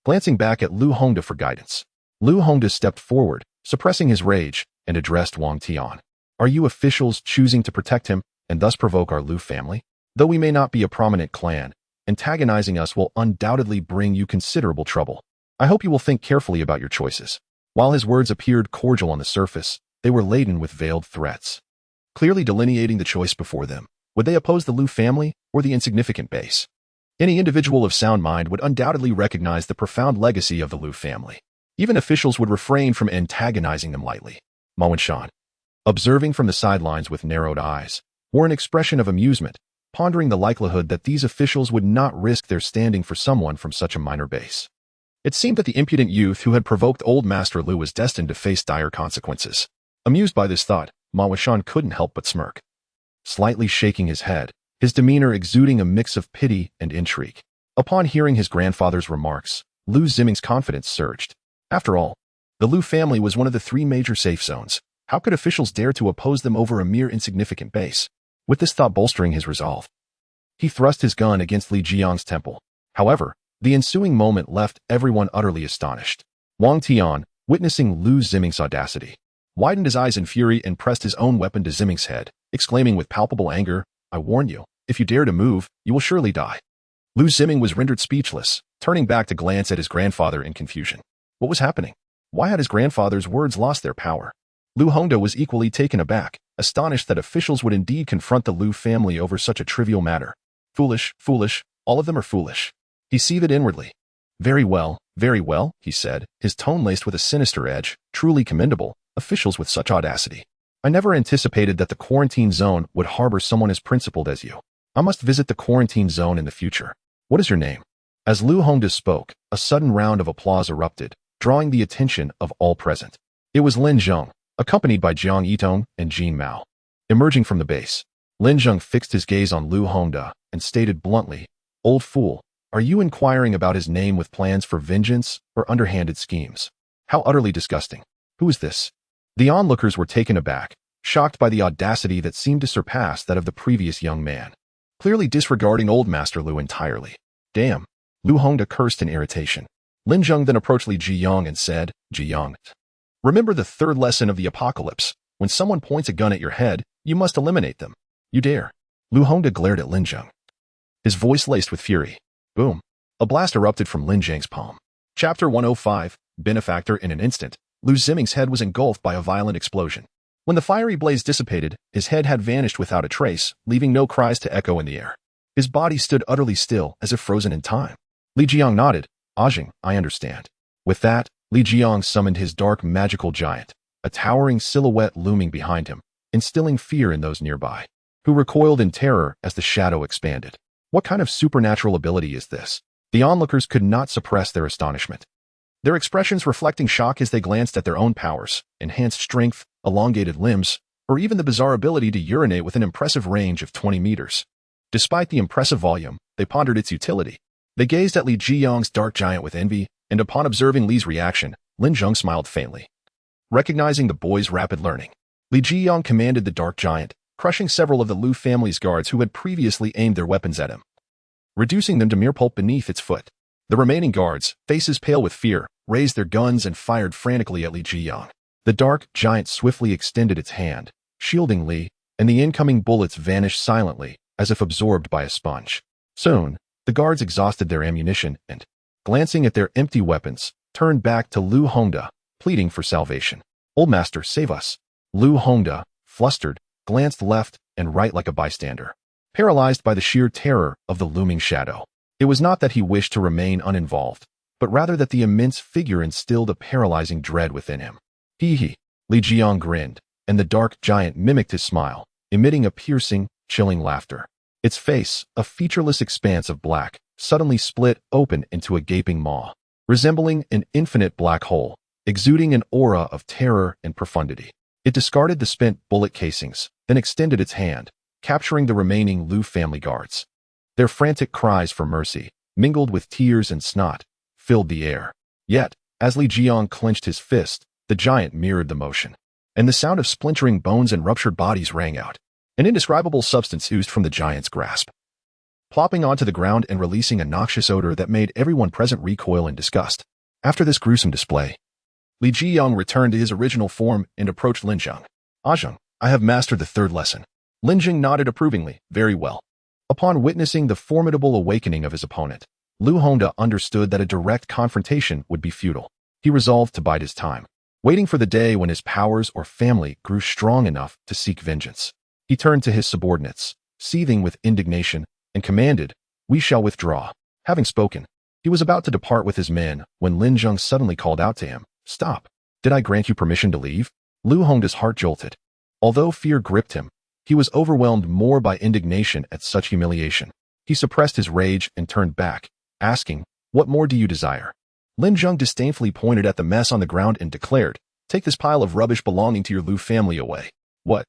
Glancing back at Lu Hongda for guidance, Lu Hongda stepped forward, suppressing his rage, and addressed Wang Tian. "Are you officials choosing to protect him and thus provoke our Lu family? Though we may not be a prominent clan, antagonizing us will undoubtedly bring you considerable trouble. I hope you will think carefully about your choices." While his words appeared cordial on the surface, they were laden with veiled threats, clearly delineating the choice before them. Would they oppose the Lu family or the insignificant base? Any individual of sound mind would undoubtedly recognize the profound legacy of the Lu family. Even officials would refrain from antagonizing them lightly. Ma Wenshan, observing from the sidelines with narrowed eyes, wore an expression of amusement, pondering the likelihood that these officials would not risk their standing for someone from such a minor base. It seemed that the impudent youth who had provoked old Master Lu was destined to face dire consequences. Amused by this thought, Ma Wenshan couldn't help but smirk, slightly shaking his head, his demeanor exuding a mix of pity and intrigue. Upon hearing his grandfather's remarks, Lu Ziming's confidence surged. After all, the Lu family was one of the 3 major safe zones. How could officials dare to oppose them over a mere insignificant base? With this thought bolstering his resolve, he thrust his gun against Li Jiang's temple. However, the ensuing moment left everyone utterly astonished. Wang Tian, witnessing Lu Ziming's audacity, widened his eyes in fury and pressed his own weapon to Ziming's head, exclaiming with palpable anger, "I warn you, if you dare to move, you will surely die." Lu Ziming was rendered speechless, turning back to glance at his grandfather in confusion. What was happening? Why had his grandfather's words lost their power? Lu Hongda was equally taken aback, astonished that officials would indeed confront the Lu family over such a trivial matter. Foolish, foolish, all of them are foolish. He seethed inwardly. Very well, he said, his tone laced with a sinister edge. Truly commendable, officials with such audacity. I never anticipated that the quarantine zone would harbor someone as principled as you. I must visit the quarantine zone in the future. What is your name? As Lu Hongda spoke, a sudden round of applause erupted, drawing the attention of all present. It was Lin Zheng, accompanied by Jiang Yitong and Jin Mao. Emerging from the base, Lin Zheng fixed his gaze on Lu Hongda and stated bluntly, "Old fool, are you inquiring about his name with plans for vengeance or underhanded schemes? How utterly disgusting. Who is this?" The onlookers were taken aback, shocked by the audacity that seemed to surpass that of the previous young man, clearly disregarding old Master Lu entirely. "Damn," Lu Hongda cursed in irritation. Lin Zheng then approached Li Jiyang and said, "Jiyang, remember the 3rd lesson of the apocalypse. When someone points a gun at your head, you must eliminate them. You dare." Lu Hongda glared at Lin Zheng, his voice laced with fury. Boom. A blast erupted from Lin Zheng's palm. Chapter 105, Benefactor. In an instant, Lu Ziming's head was engulfed by a violent explosion. When the fiery blaze dissipated, his head had vanished without a trace, leaving no cries to echo in the air. His body stood utterly still, as if frozen in time. Li Jiang nodded. "Ajing, I understand." With that, Li Jiang summoned his dark magical giant, a towering silhouette looming behind him, instilling fear in those nearby, who recoiled in terror as the shadow expanded. What kind of supernatural ability is this? The onlookers could not suppress their astonishment, their expressions reflecting shock as they glanced at their own powers, enhanced strength, elongated limbs, or even the bizarre ability to urinate with an impressive range of 20 meters. Despite the impressive volume, they pondered its utility. They gazed at Li Jiyang's dark giant with envy, and upon observing Li's reaction, Lin Zheng smiled faintly. Recognizing the boy's rapid learning, Li Jiyang commanded the dark giant, crushing several of the Lu family's guards who had previously aimed their weapons at him, reducing them to mere pulp beneath its foot. The remaining guards, faces pale with fear, raised their guns and fired frantically at Li Jiyang. The dark giant swiftly extended its hand, shielding Li, and the incoming bullets vanished silently, as if absorbed by a sponge. Soon, the guards exhausted their ammunition and, glancing at their empty weapons, turned back to Lu Hongda, pleading for salvation. "Old master, save us." Lu Hongda, flustered, glanced left and right like a bystander, paralyzed by the sheer terror of the looming shadow. It was not that he wished to remain uninvolved, but rather that the immense figure instilled a paralyzing dread within him. Hee. Li Zheng grinned, and the dark giant mimicked his smile, emitting a piercing, chilling laughter. Its face, a featureless expanse of black, suddenly split open into a gaping maw, resembling an infinite black hole, exuding an aura of terror and profundity. It discarded the spent bullet casings, then extended its hand, capturing the remaining Lu family guards. Their frantic cries for mercy, mingled with tears and snot, filled the air. Yet, as Li Zheng clenched his fist, the giant mirrored the motion, and the sound of splintering bones and ruptured bodies rang out. An indescribable substance oozed from the giant's grasp, plopping onto the ground and releasing a noxious odor that made everyone present recoil in disgust. After this gruesome display, Li Zheng returned to his original form and approached Lin Zheng. "Zheng, I have mastered the third lesson." Lin Zheng nodded approvingly. "Very well." Upon witnessing the formidable awakening of his opponent, Lu Hongda understood that a direct confrontation would be futile. He resolved to bide his time, waiting for the day when his powers or family grew strong enough to seek vengeance. He turned to his subordinates, seething with indignation, and commanded, "We shall withdraw." Having spoken, he was about to depart with his men when Lin Zheng suddenly called out to him, "Stop! Did I grant you permission to leave?" Lu Hongda's heart jolted. Although fear gripped him, he was overwhelmed more by indignation at such humiliation. He suppressed his rage and turned back, asking, "What more do you desire?" Lin Zheng disdainfully pointed at the mess on the ground and declared, "Take this pile of rubbish belonging to your Lu family away." "What?"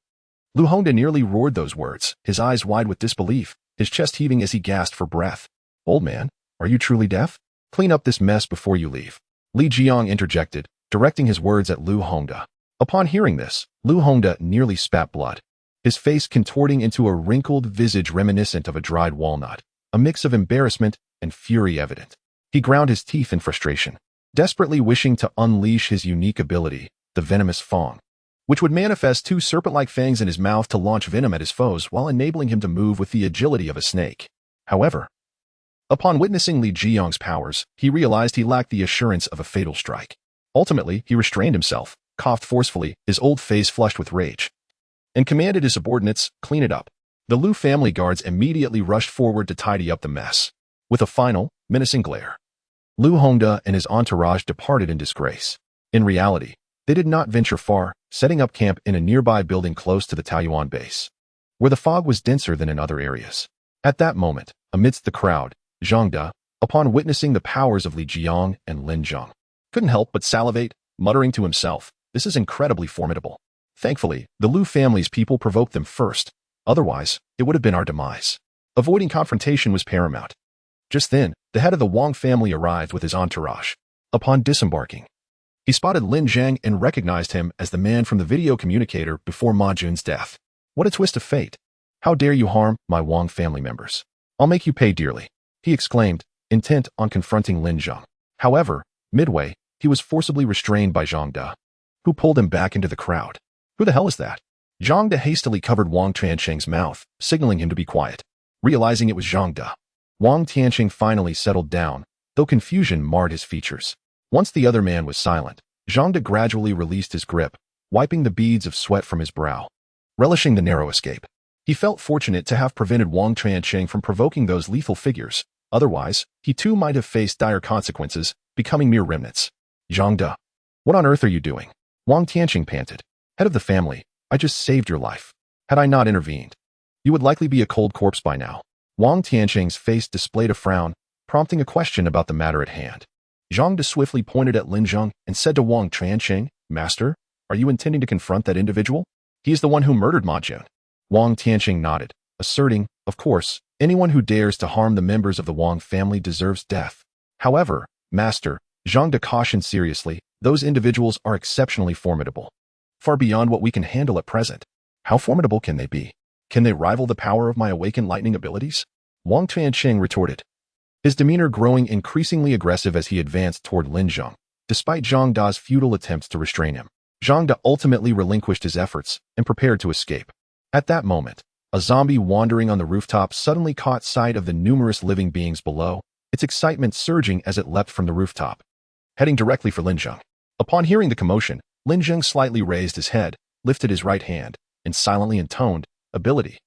Lu Hongda nearly roared those words, his eyes wide with disbelief, his chest heaving as he gasped for breath. "Old man, are you truly deaf? Clean up this mess before you leave." Li Zheng interjected, directing his words at Lu Hongda. Upon hearing this, Lu Hongda nearly spat blood, his face contorting into a wrinkled visage reminiscent of a dried walnut, a mix of embarrassment and fury evident. He ground his teeth in frustration, desperately wishing to unleash his unique ability, the venomous fang, which would manifest two serpent-like fangs in his mouth to launch venom at his foes while enabling him to move with the agility of a snake. However, upon witnessing Li Zheng's powers, he realized he lacked the assurance of a fatal strike. Ultimately, he restrained himself, coughed forcefully, his old face flushed with rage, and commanded his subordinates, "Clean it up." The Lu family guards immediately rushed forward to tidy up the mess. With a final, menacing glare, Lu Hongda and his entourage departed in disgrace. In reality, they did not venture far, setting up camp in a nearby building close to the Taiyuan base, where the fog was denser than in other areas. At that moment, amidst the crowd, Zhang De, upon witnessing the powers of Li Zheng and Lin Zheng, couldn't help but salivate, muttering to himself, "This is incredibly formidable." Thankfully, the Lu family's people provoked them first. Otherwise, it would have been our demise. Avoiding confrontation was paramount. Just then, the head of the Wang family arrived with his entourage. Upon disembarking, he spotted Lin Zheng and recognized him as the man from the video communicator before Ma Jun's death. "What a twist of fate. How dare you harm my Wang family members? I'll make you pay dearly," he exclaimed, intent on confronting Lin Zheng. However, midway, he was forcibly restrained by Zhang De, who pulled him back into the crowd. "Who the hell is that?" Zhang De hastily covered Wang Tianqing's mouth, signaling him to be quiet. Realizing it was Zhang De, Wang Tianqing finally settled down, though confusion marred his features. Once the other man was silent, Zhang De gradually released his grip, wiping the beads of sweat from his brow. Relishing the narrow escape, he felt fortunate to have prevented Wang Tianqing from provoking those lethal figures. Otherwise, he too might have faced dire consequences, becoming mere remnants. "Zhang De, what on earth are you doing?" Wang Tianqing panted. "Head of the family, I just saved your life. Had I not intervened, you would likely be a cold corpse by now." Wang Tianqing's face displayed a frown, prompting a question about the matter at hand. Zhang De swiftly pointed at Lin Zheng and said to Wang Tianqing, "Master, are you intending to confront that individual? He is the one who murdered Ma Jun." Wang Tianqing nodded, asserting, "Of course, anyone who dares to harm the members of the Wang family deserves death. However, Master," Zhang De cautioned seriously, "those individuals are exceptionally formidable. Far beyond what we can handle at present." "How formidable can they be? Can they rival the power of my awakened lightning abilities?" Wang Tianqing retorted, his demeanor growing increasingly aggressive as he advanced toward Lin Zheng, despite Zhang Da's futile attempts to restrain him. Zhang De ultimately relinquished his efforts and prepared to escape. At that moment, a zombie wandering on the rooftop suddenly caught sight of the numerous living beings below, its excitement surging as it leapt from the rooftop, heading directly for Lin Zheng. Upon hearing the commotion, Lin Zheng slightly raised his head, lifted his right hand, and silently intoned, "Ability.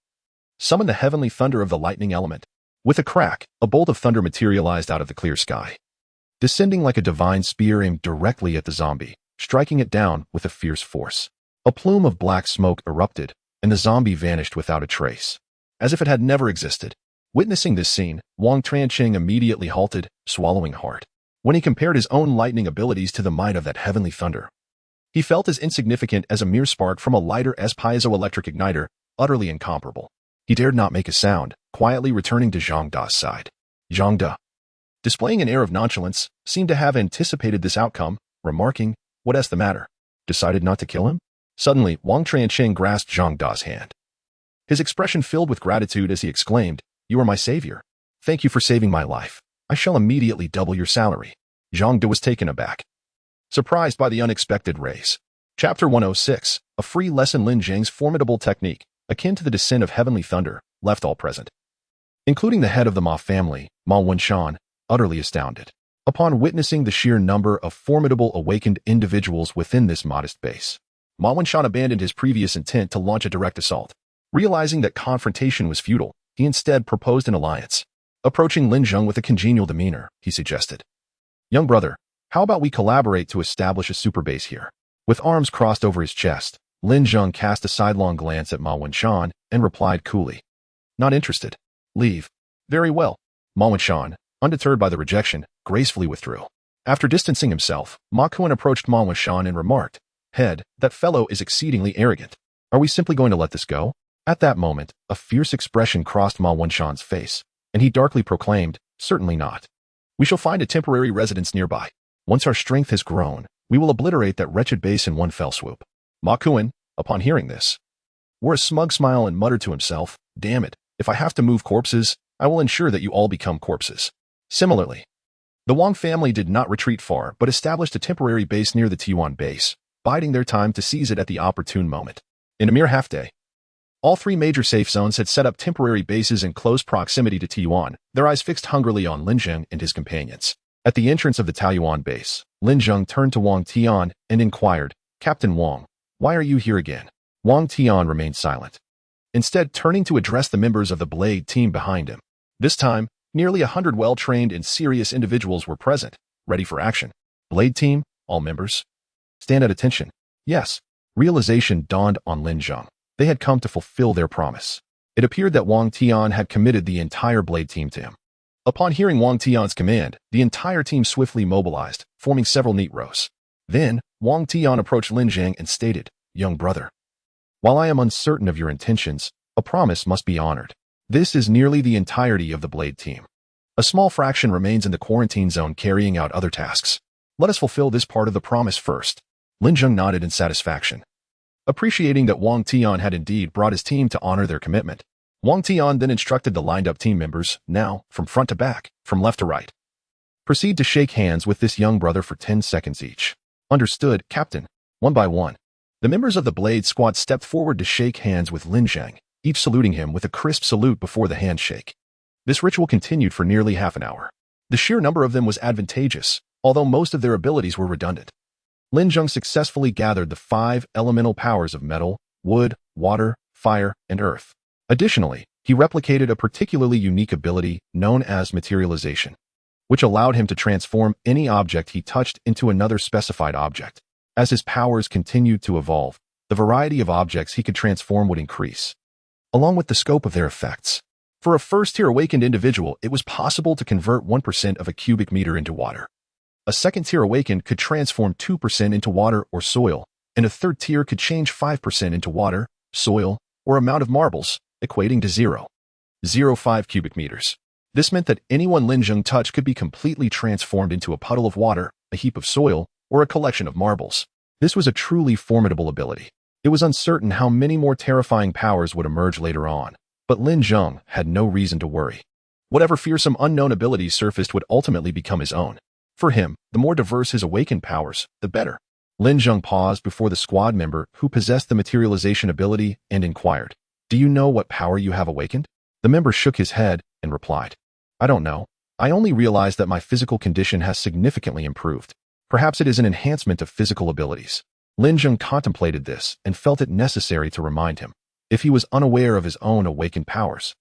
Summon the heavenly thunder of the lightning element." With a crack, a bolt of thunder materialized out of the clear sky, descending like a divine spear aimed directly at the zombie, striking it down with a fierce force. A plume of black smoke erupted, and the zombie vanished without a trace, as if it had never existed. Witnessing this scene, Wang Trancheng immediately halted, swallowing hard. When he compared his own lightning abilities to the might of that heavenly thunder, he felt as insignificant as a mere spark from a lighter piezoelectric igniter, utterly incomparable. He dared not make a sound, quietly returning to Zhang Da's side. Zhang Da, displaying an air of nonchalance, seemed to have anticipated this outcome, remarking, "What's the matter? Decided not to kill him?" Suddenly, Wang Trancheng grasped Zhang Da's hand. His expression filled with gratitude as he exclaimed, "You are my savior. Thank you for saving my life. I shall immediately double your salary." Zhang De was taken aback, surprised by the unexpected raise. Chapter 106, a free lesson. Lin Zheng's formidable technique, akin to the descent of heavenly thunder, left all present, including the head of the Ma family, Ma Wenshan, utterly astounded. Upon witnessing the sheer number of formidable awakened individuals within this modest base, Ma Wenshan abandoned his previous intent to launch a direct assault. Realizing that confrontation was futile, he instead proposed an alliance. Approaching Lin Zheng with a congenial demeanor, he suggested, "Young brother, how about we collaborate to establish a super base here?" With arms crossed over his chest, Lin Zheng cast a sidelong glance at Ma Wenshan and replied coolly, "Not interested. Leave." "Very well." Ma Wenshan, undeterred by the rejection, gracefully withdrew. After distancing himself, Ma Kuan approached Ma Wenshan and remarked, "Head, that fellow is exceedingly arrogant. Are we simply going to let this go?" At that moment, a fierce expression crossed Ma Wenshan's face, and he darkly proclaimed, "Certainly not. We shall find a temporary residence nearby. Once our strength has grown, we will obliterate that wretched base in one fell swoop." Ma Kuan, upon hearing this, wore a smug smile and muttered to himself, "Damn it, if I have to move corpses, I will ensure that you all become corpses." Similarly, the Wang family did not retreat far but established a temporary base near the T1 base, biding their time to seize it at the opportune moment. In a mere half-day, all three major safe zones had set up temporary bases in close proximity to T1, their eyes fixed hungrily on Lin Zheng and his companions. At the entrance of the Taiyuan base, Lin Zheng turned to Wang Tian and inquired, "Captain Wang, why are you here again?" Wang Tian remained silent, instead turning to address the members of the Blade team behind him. This time, nearly 100 well-trained and serious individuals were present, ready for action. "Blade team, all members, stand at attention." Yes, realization dawned on Lin Zheng. They had come to fulfill their promise. It appeared that Wang Tian had committed the entire Blade team to him. Upon hearing Wang Tian's command, the entire team swiftly mobilized, forming several neat rows. Then, Wang Tian approached Lin Zheng and stated, "Young brother, while I am uncertain of your intentions, a promise must be honored. This is nearly the entirety of the Blade team. A small fraction remains in the quarantine zone carrying out other tasks. Let us fulfill this part of the promise first." Lin Zheng nodded in satisfaction, appreciating that Wang Tian had indeed brought his team to honor their commitment. Wang Tian then instructed the lined-up team members, now, from front to back, from left to right, proceed to shake hands with this young brother for 10 seconds each. "Understood, Captain." One by one, the members of the Blade squad stepped forward to shake hands with Lin Zheng, each saluting him with a crisp salute before the handshake. This ritual continued for nearly half an hour. The sheer number of them was advantageous, although most of their abilities were redundant. Lin Zheng successfully gathered the 5 elemental powers of metal, wood, water, fire, and earth. Additionally, he replicated a particularly unique ability known as materialization, which allowed him to transform any object he touched into another specified object. As his powers continued to evolve, the variety of objects he could transform would increase, along with the scope of their effects. For a first-tier awakened individual, it was possible to convert 1% of a cubic meter into water. A second-tier awakened could transform 2% into water or soil, and a third tier could change 5% into water, soil, or amount of marbles, equating to 0.05 cubic meters. This meant that anyone Lin Zheng touched could be completely transformed into a puddle of water, a heap of soil, or a collection of marbles. This was a truly formidable ability. It was uncertain how many more terrifying powers would emerge later on, but Lin Zheng had no reason to worry. Whatever fearsome unknown abilities surfaced would ultimately become his own. For him, the more diverse his awakened powers, the better. Lin Zheng paused before the squad member who possessed the materialization ability and inquired, "Do you know what power you have awakened?" The member shook his head and replied, "I don't know. I only realized that my physical condition has significantly improved. Perhaps it is an enhancement of physical abilities." Lin Zheng contemplated this and felt it necessary to remind him. If he was unaware of his own awakened powers,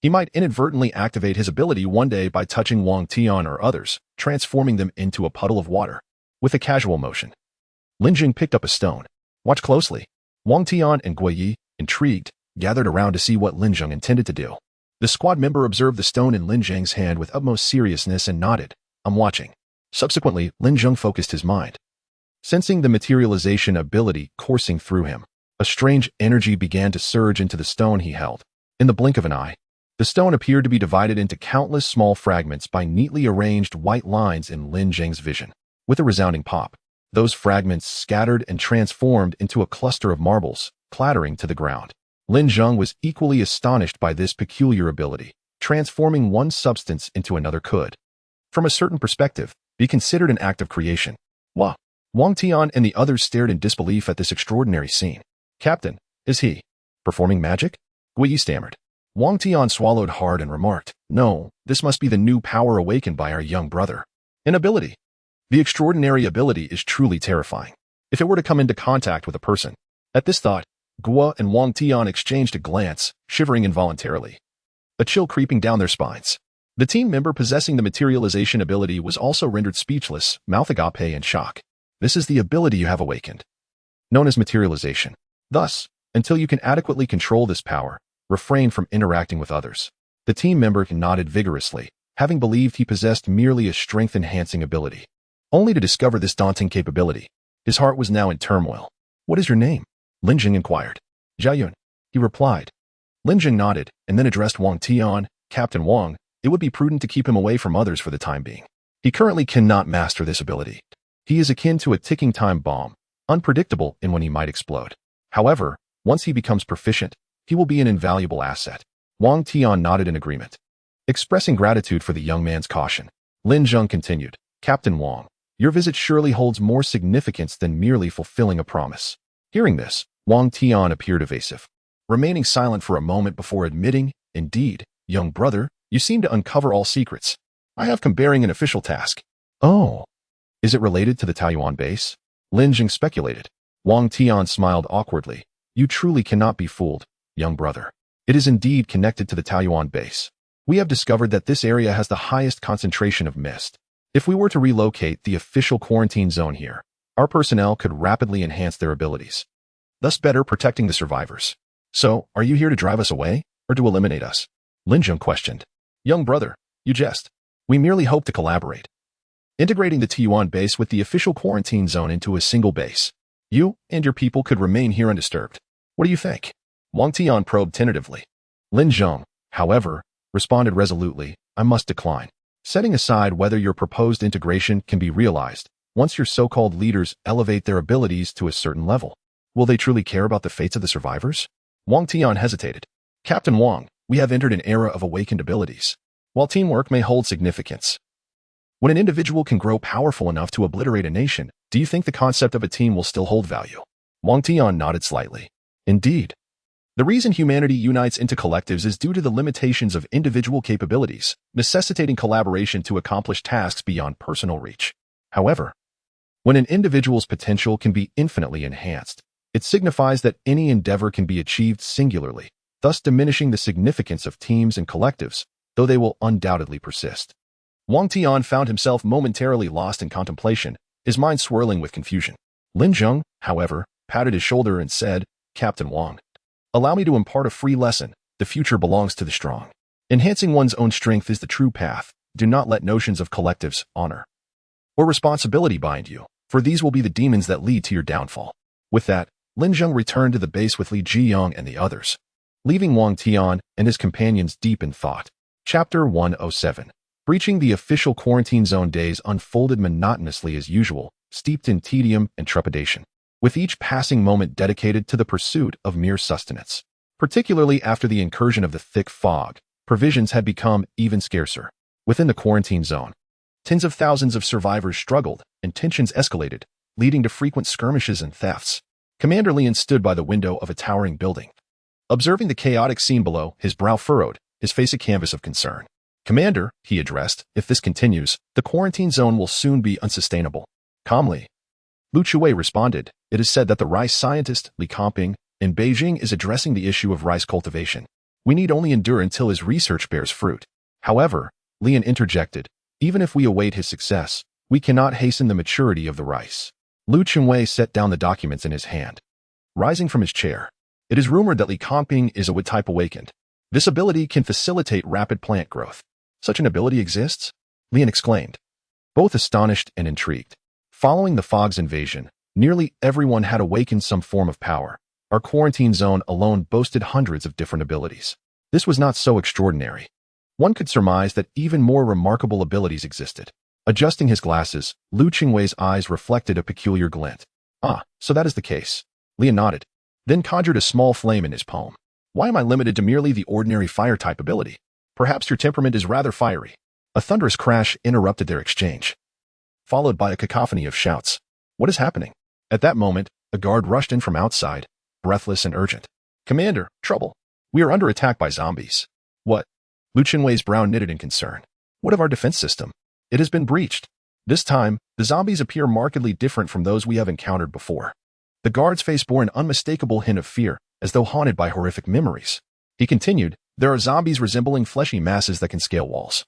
he might inadvertently activate his ability one day by touching Wang Tian or others, transforming them into a puddle of water. With a casual motion, Lin Zheng picked up a stone. "Watch closely." Wang Tian and Guiyi, intrigued, gathered around to see what Lin Zheng intended to do. The squad member observed the stone in Lin Zheng's hand with utmost seriousness and nodded, "I'm watching." Subsequently, Lin Zheng focused his mind. Sensing the materialization ability coursing through him, a strange energy began to surge into the stone he held. In the blink of an eye, the stone appeared to be divided into countless small fragments by neatly arranged white lines in Lin Zheng's vision. With a resounding pop, those fragments scattered and transformed into a cluster of marbles, clattering to the ground. Lin Zheng was equally astonished by this peculiar ability. Transforming one substance into another could, from a certain perspective, be considered an act of creation. Wow! Wang Tian and the others stared in disbelief at this extraordinary scene. "Captain, is he performing magic?" Guiyi stammered. Wang Tian swallowed hard and remarked, "No, this must be the new power awakened by our young brother. An ability. The extraordinary ability is truly terrifying. If it were to come into contact with a person." At this thought, Guo and Wang Tian exchanged a glance, shivering involuntarily, a chill creeping down their spines. The team member possessing the materialization ability was also rendered speechless, mouth agape in shock. "This is the ability you have awakened, known as materialization. Thus, until you can adequately control this power, refrain from interacting with others." The team member nodded vigorously, having believed he possessed merely a strength-enhancing ability, only to discover this daunting capability. His heart was now in turmoil. "What is your name?" Lin Zheng inquired. "Jiayun," he replied. Lin Zheng nodded and then addressed Wang Tian. "Captain Wang, it would be prudent to keep him away from others for the time being. He currently cannot master this ability. He is akin to a ticking time bomb, unpredictable in when he might explode. However, once he becomes proficient, he will be an invaluable asset." Wang Tian nodded in agreement. Expressing gratitude for the young man's caution, Lin Zheng continued, "Captain Wang, your visit surely holds more significance than merely fulfilling a promise." Hearing this, Wang Tian appeared evasive, remaining silent for a moment before admitting, "Indeed, young brother, you seem to uncover all secrets. I have come bearing an official task." "Oh, is it related to the Taiyuan base?" Lin Zheng speculated. Wang Tian smiled awkwardly. "You truly cannot be fooled, young brother. It is indeed connected to the Taiyuan base. We have discovered that this area has the highest concentration of mist. If we were to relocate the official quarantine zone here, our personnel could rapidly enhance their abilities, thus better protecting the survivors. So, are you here to drive us away, or to eliminate us?" Lin Zheng questioned. "Young brother, you jest. We merely hope to collaborate, integrating the Taiyuan base with the official quarantine zone into a single base. You and your people could remain here undisturbed. What do you think?" Wang Tian probed tentatively. Lin Zheng, however, responded resolutely, "I must decline. Setting aside whether your proposed integration can be realized, once your so-called leaders elevate their abilities to a certain level, will they truly care about the fates of the survivors?" Wang Tian hesitated. "Captain Wang, we have entered an era of awakened abilities. While teamwork may hold significance, when an individual can grow powerful enough to obliterate a nation, do you think the concept of a team will still hold value?" Wang Tian nodded slightly. "Indeed. The reason humanity unites into collectives is due to the limitations of individual capabilities, necessitating collaboration to accomplish tasks beyond personal reach. However, when an individual's potential can be infinitely enhanced, it signifies that any endeavor can be achieved singularly, thus diminishing the significance of teams and collectives, though they will undoubtedly persist." Wang Tian found himself momentarily lost in contemplation, his mind swirling with confusion. Lin Zheng, however, patted his shoulder and said, "Captain Wang, allow me to impart a free lesson. The future belongs to the strong. Enhancing one's own strength is the true path. Do not let notions of collectives, honor, or responsibility bind you, for these will be the demons that lead to your downfall." With that, Lin Zheng returned to the base with Li Zhiyong and the others, leaving Wang Tian and his companions deep in thought. Chapter 107. Breaching the official quarantine zone days unfolded monotonously as usual, steeped in tedium and trepidation, with each passing moment dedicated to the pursuit of mere sustenance. Particularly after the incursion of the thick fog, provisions had become even scarcer. Within the quarantine zone, tens of thousands of survivors struggled, and tensions escalated, leading to frequent skirmishes and thefts. Commander Lin stood by the window of a towering building. Observing the chaotic scene below, his brow furrowed, his face a canvas of concern. "Commander," he addressed, "if this continues, the quarantine zone will soon be unsustainable." Calmly, Lu Chuwei responded, "It is said that the rice scientist, Li Comping, in Beijing is addressing the issue of rice cultivation. We need only endure until his research bears fruit." However, Lian interjected, "Even if we await his success, we cannot hasten the maturity of the rice." Lu Chunwei set down the documents in his hand. Rising from his chair, "It is rumored that Li Comping is a wood type awakened. This ability can facilitate rapid plant growth." "Such an ability exists?" Lian exclaimed, both astonished and intrigued. Following the fog's invasion, nearly everyone had awakened some form of power. Our quarantine zone alone boasted hundreds of different abilities. This was not so extraordinary. One could surmise that even more remarkable abilities existed. Adjusting his glasses, Lu Qingwei's eyes reflected a peculiar glint. "Ah, so that is the case." Lian nodded, then conjured a small flame in his palm. "Why am I limited to merely the ordinary fire-type ability? Perhaps your temperament is rather fiery." A thunderous crash interrupted their exchange, followed by a cacophony of shouts. "What is happening?" At that moment, a guard rushed in from outside, breathless and urgent. "Commander, trouble. We are under attack by zombies." "What?" Lu Qinwei's brow knitted in concern. "What of our defense system? It has been breached." This time, the zombies appear markedly different from those we have encountered before. The guard's face bore an unmistakable hint of fear, as though haunted by horrific memories. He continued, "There are zombies resembling fleshy masses that can scale walls,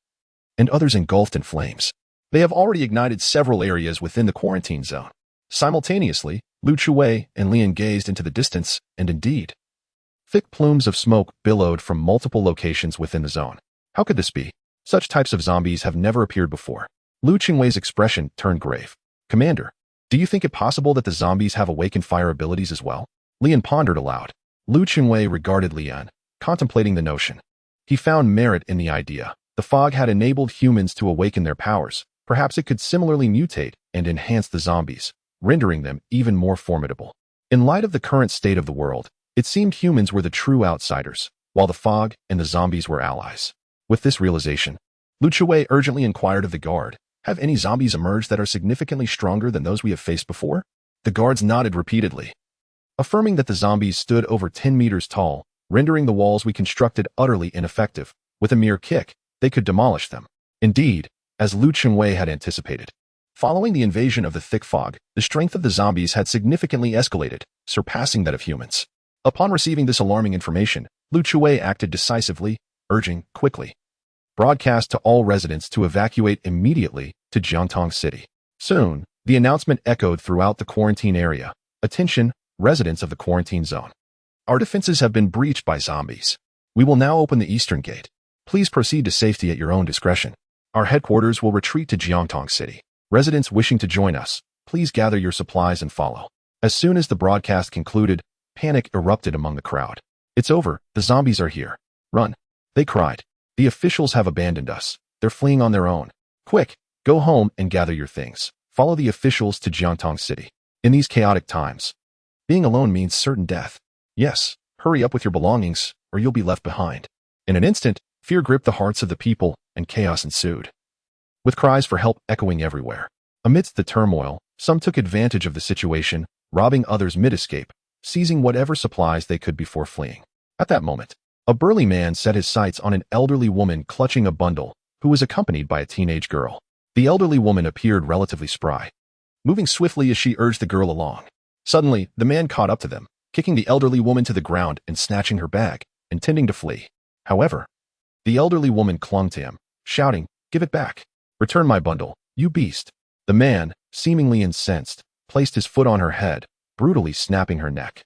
and others engulfed in flames. They have already ignited several areas within the quarantine zone." Simultaneously, Lu Chuwei and Lian gazed into the distance, and indeed, thick plumes of smoke billowed from multiple locations within the zone. How could this be? Such types of zombies have never appeared before. Lu Qingwei's expression turned grave. "Commander, do you think it possible that the zombies have awakened fire abilities as well?" Lian pondered aloud. Lu Qingwei regarded Lian, contemplating the notion. He found merit in the idea. The fog had enabled humans to awaken their powers. Perhaps it could similarly mutate and enhance the zombies, rendering them even more formidable. In light of the current state of the world, it seemed humans were the true outsiders, while the fog and the zombies were allies. With this realization, Lu Chuwei urgently inquired of the guard, "Have any zombies emerged that are significantly stronger than those we have faced before?" The guards nodded repeatedly, affirming that the zombies stood over 10 meters tall, rendering the walls we constructed utterly ineffective. With a mere kick, they could demolish them. Indeed, as Lu Qingwei had anticipated, following the invasion of the thick fog, the strength of the zombies had significantly escalated, surpassing that of humans. Upon receiving this alarming information, Lu Chuwei acted decisively, urging, "Quickly, broadcast to all residents to evacuate immediately to Jiangtong City." Soon, the announcement echoed throughout the quarantine area. "Attention, residents of the quarantine zone. Our defenses have been breached by zombies. We will now open the eastern gate. Please proceed to safety at your own discretion. Our headquarters will retreat to Jiangtong City. Residents wishing to join us, please gather your supplies and follow." As soon as the broadcast concluded, panic erupted among the crowd. "It's over, the zombies are here. Run," they cried. "The officials have abandoned us. They're fleeing on their own. Quick, go home and gather your things. Follow the officials to Jiangtong City." In these chaotic times, being alone means certain death. Yes, hurry up with your belongings, or you'll be left behind. In an instant, fear gripped the hearts of the people, and chaos ensued, with cries for help echoing everywhere. Amidst the turmoil, some took advantage of the situation, robbing others mid-escape, seizing whatever supplies they could before fleeing. At that moment, a burly man set his sights on an elderly woman clutching a bundle, who was accompanied by a teenage girl. The elderly woman appeared relatively spry, moving swiftly as she urged the girl along. Suddenly, the man caught up to them, kicking the elderly woman to the ground and snatching her bag, intending to flee. However, the elderly woman clung to him, shouting, "Give it back! Return my bundle, you beast!" The man, seemingly incensed, placed his foot on her head, brutally snapping her neck,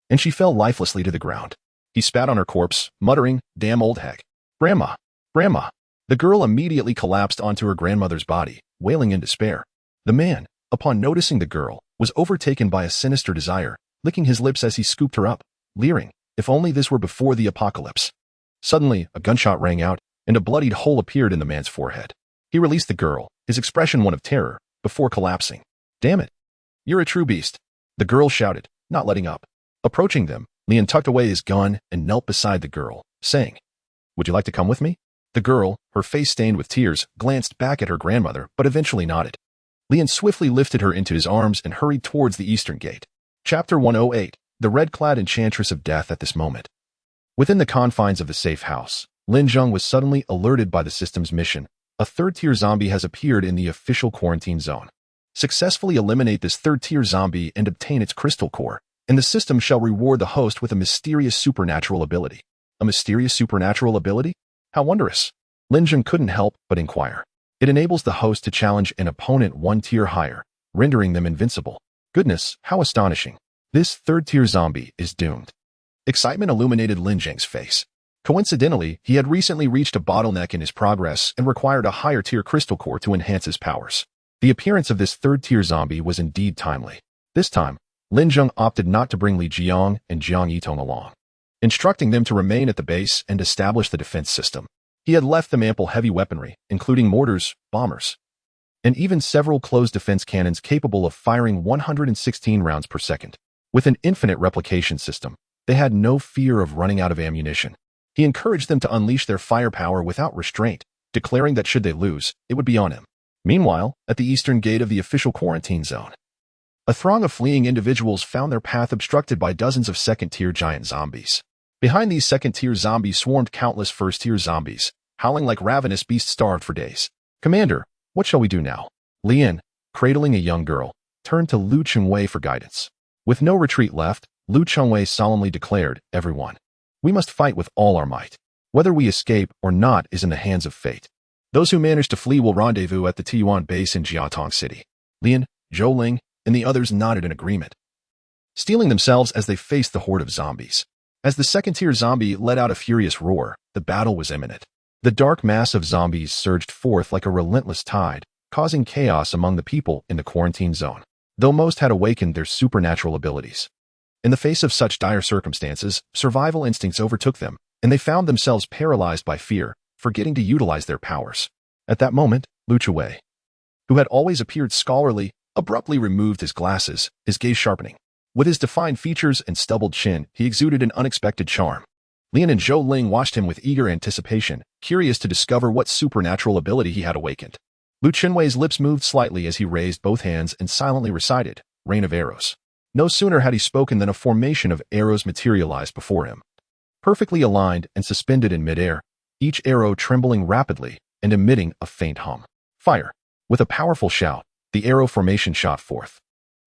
and she fell lifelessly to the ground. He spat on her corpse, muttering, "Damn old hag! Grandma! Grandma!" The girl immediately collapsed onto her grandmother's body, wailing in despair. The man, upon noticing the girl, was overtaken by a sinister desire, licking his lips as he scooped her up, leering, "If only this were before the apocalypse." Suddenly, a gunshot rang out, and a bloodied hole appeared in the man's forehead. He released the girl, his expression one of terror, before collapsing. "Damn it! You're a true beast," the girl shouted, not letting up. Approaching them, Lian tucked away his gun and knelt beside the girl, saying, "Would you like to come with me?" The girl, her face stained with tears, glanced back at her grandmother, but eventually nodded. Lin swiftly lifted her into his arms and hurried towards the eastern gate. Chapter 108. The red-clad enchantress of death at this moment. Within the confines of the safe house, Lin Zheng was suddenly alerted by the system's mission. A third-tier zombie has appeared in the official quarantine zone. Successfully eliminate this third-tier zombie and obtain its crystal core, and the system shall reward the host with a mysterious supernatural ability. A mysterious supernatural ability? How wondrous! Lin Zheng couldn't help but inquire. It enables the host to challenge an opponent one tier higher, rendering them invincible. Goodness, how astonishing. This third-tier zombie is doomed. Excitement illuminated Lin Zheng's face. Coincidentally, he had recently reached a bottleneck in his progress and required a higher-tier crystal core to enhance his powers. The appearance of this third-tier zombie was indeed timely. This time, Lin Zheng opted not to bring Li Jiang and Jiang Yitong along, instructing them to remain at the base and establish the defense system. He had left them ample heavy weaponry, including mortars, bombers, and even several closed defense cannons capable of firing 116 rounds per second. With an infinite replication system, they had no fear of running out of ammunition. He encouraged them to unleash their firepower without restraint, declaring that should they lose, it would be on him. Meanwhile, at the eastern gate of the official quarantine zone, a throng of fleeing individuals found their path obstructed by dozens of second-tier giant zombies. Behind these second-tier zombies swarmed countless first-tier zombies, howling like ravenous beasts starved for days. Commander, what shall we do now? Lin, cradling a young girl, turned to Lu Chengwei for guidance. With no retreat left, Lu Chengwei solemnly declared, "Everyone, we must fight with all our might. Whether we escape or not is in the hands of fate. Those who manage to flee will rendezvous at the Tiyuan base in Jiatong City." Lin, Zhou Ling, and the others nodded in agreement, steeling themselves as they faced the horde of zombies. As the second-tier zombie let out a furious roar, the battle was imminent. The dark mass of zombies surged forth like a relentless tide, causing chaos among the people in the quarantine zone, though most had awakened their supernatural abilities. In the face of such dire circumstances, survival instincts overtook them, and they found themselves paralyzed by fear, forgetting to utilize their powers. At that moment, Lu Chengwei, who had always appeared scholarly, abruptly removed his glasses, his gaze sharpening. With his defined features and stubbled chin, he exuded an unexpected charm. Lin and Zhou Ling watched him with eager anticipation, curious to discover what supernatural ability he had awakened. Lu Chengwei's lips moved slightly as he raised both hands and silently recited, "Rain of Arrows." No sooner had he spoken than a formation of arrows materialized before him. Perfectly aligned and suspended in midair, each arrow trembling rapidly and emitting a faint hum. Fire! With a powerful shout, the arrow formation shot forth,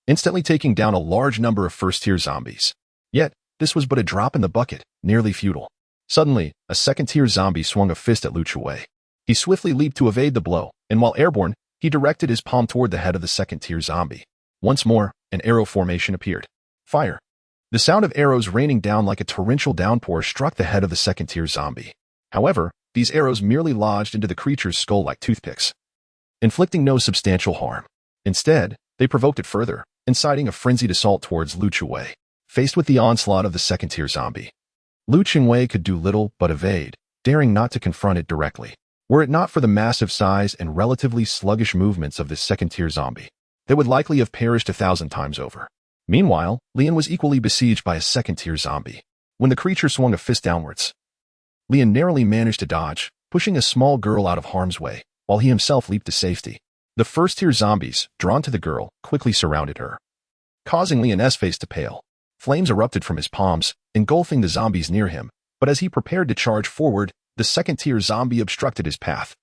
instantly taking down a large number of first-tier zombies. Yet, this was but a drop in the bucket, nearly futile. Suddenly, a second-tier zombie swung a fist at Lu Chengwei. He swiftly leaped to evade the blow, and while airborne, he directed his palm toward the head of the second-tier zombie. Once more, an arrow formation appeared. Fire! The sound of arrows raining down like a torrential downpour struck the head of the second-tier zombie. However, these arrows merely lodged into the creature's skull like toothpicks, inflicting no substantial harm. Instead, they provoked it further, inciting a frenzied assault towards Lu Chengwei. Faced with the onslaught of the second-tier zombie, Lu Chengwei could do little but evade, daring not to confront it directly. Were it not for the massive size and relatively sluggish movements of this second-tier zombie, they would likely have perished 1,000 times over. Meanwhile, Lin was equally besieged by a second-tier zombie. When the creature swung a fist downwards, Lin narrowly managed to dodge, pushing a small girl out of harm's way, while he himself leaped to safety. The first-tier zombies, drawn to the girl, quickly surrounded her, causing Lin's face to pale. Flames erupted from his palms, engulfing the zombies near him, but as he prepared to charge forward, the second-tier zombie obstructed his path.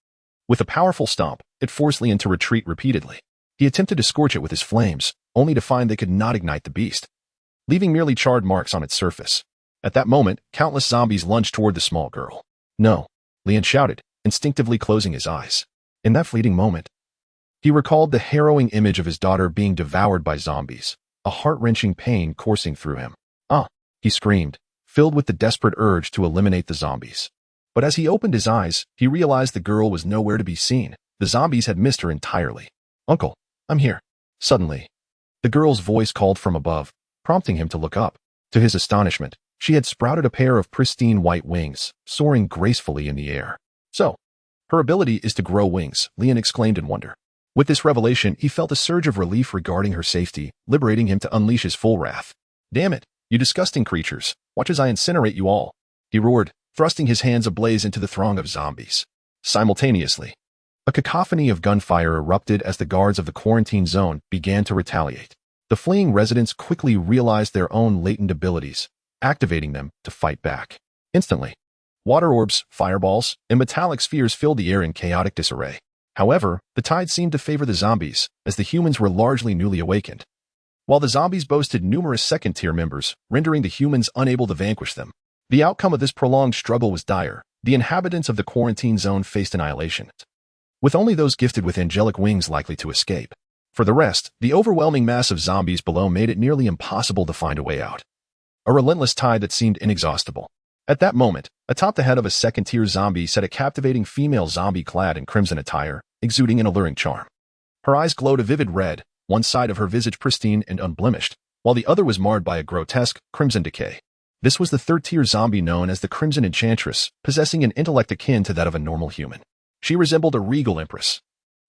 With a powerful stomp, it forced Lin to retreat repeatedly. He attempted to scorch it with his flames, only to find they could not ignite the beast, leaving merely charred marks on its surface. At that moment, countless zombies lunged toward the small girl. "No!" Lin shouted, instinctively closing his eyes. In that fleeting moment, he recalled the harrowing image of his daughter being devoured by zombies, a heart-wrenching pain coursing through him. "Ah!" he screamed, filled with the desperate urge to eliminate the zombies. But as he opened his eyes, he realized the girl was nowhere to be seen. The zombies had missed her entirely. "Uncle, I'm here." Suddenly, the girl's voice called from above, prompting him to look up. To his astonishment, she had sprouted a pair of pristine white wings, soaring gracefully in the air. "So, her ability is to grow wings," Lin exclaimed in wonder. With this revelation, he felt a surge of relief regarding her safety, liberating him to unleash his full wrath. "Damn it, you disgusting creatures, watch as I incinerate you all," he roared, thrusting his hands ablaze into the throng of zombies. Simultaneously, A cacophony of gunfire erupted as the guards of the quarantine zone began to retaliate. The fleeing residents quickly realized their own latent abilities, activating them to fight back. Instantly, water orbs, fireballs, and metallic spheres filled the air in chaotic disarray. However, the tide seemed to favor the zombies, as the humans were largely newly awakened, while the zombies boasted numerous second-tier members, rendering the humans unable to vanquish them. The outcome of this prolonged struggle was dire. The inhabitants of the quarantine zone faced annihilation, with only those gifted with angelic wings likely to escape. For the rest, the overwhelming mass of zombies below made it nearly impossible to find a way out. A relentless tide that seemed inexhaustible. At that moment, atop the head of a second-tier zombie sat a captivating female zombie clad in crimson attire, exuding an alluring charm. Her eyes glowed a vivid red, one side of her visage pristine and unblemished, while the other was marred by a grotesque, crimson decay. This was the third-tier zombie known as the Crimson Enchantress, possessing an intellect akin to that of a normal human. She resembled a regal empress,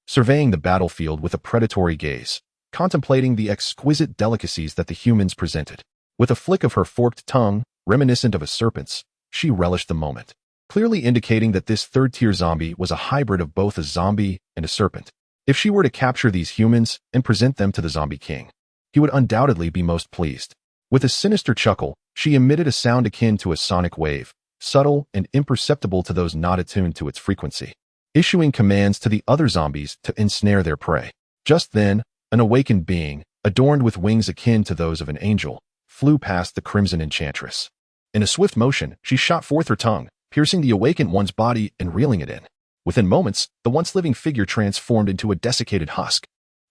surveying the battlefield with a predatory gaze, contemplating the exquisite delicacies that the humans presented. With a flick of her forked tongue, reminiscent of a serpent's, she relished the moment, clearly indicating that this third-tier zombie was a hybrid of both a zombie and a serpent. If she were to capture these humans and present them to the Zombie King, he would undoubtedly be most pleased. With a sinister chuckle, she emitted a sound akin to a sonic wave, subtle and imperceptible to those not attuned to its frequency, issuing commands to the other zombies to ensnare their prey. Just then, an awakened being, adorned with wings akin to those of an angel, flew past the Crimson Enchantress. In a swift motion, she shot forth her tongue, piercing the awakened one's body and reeling it in. Within moments, the once living figure transformed into a desiccated husk.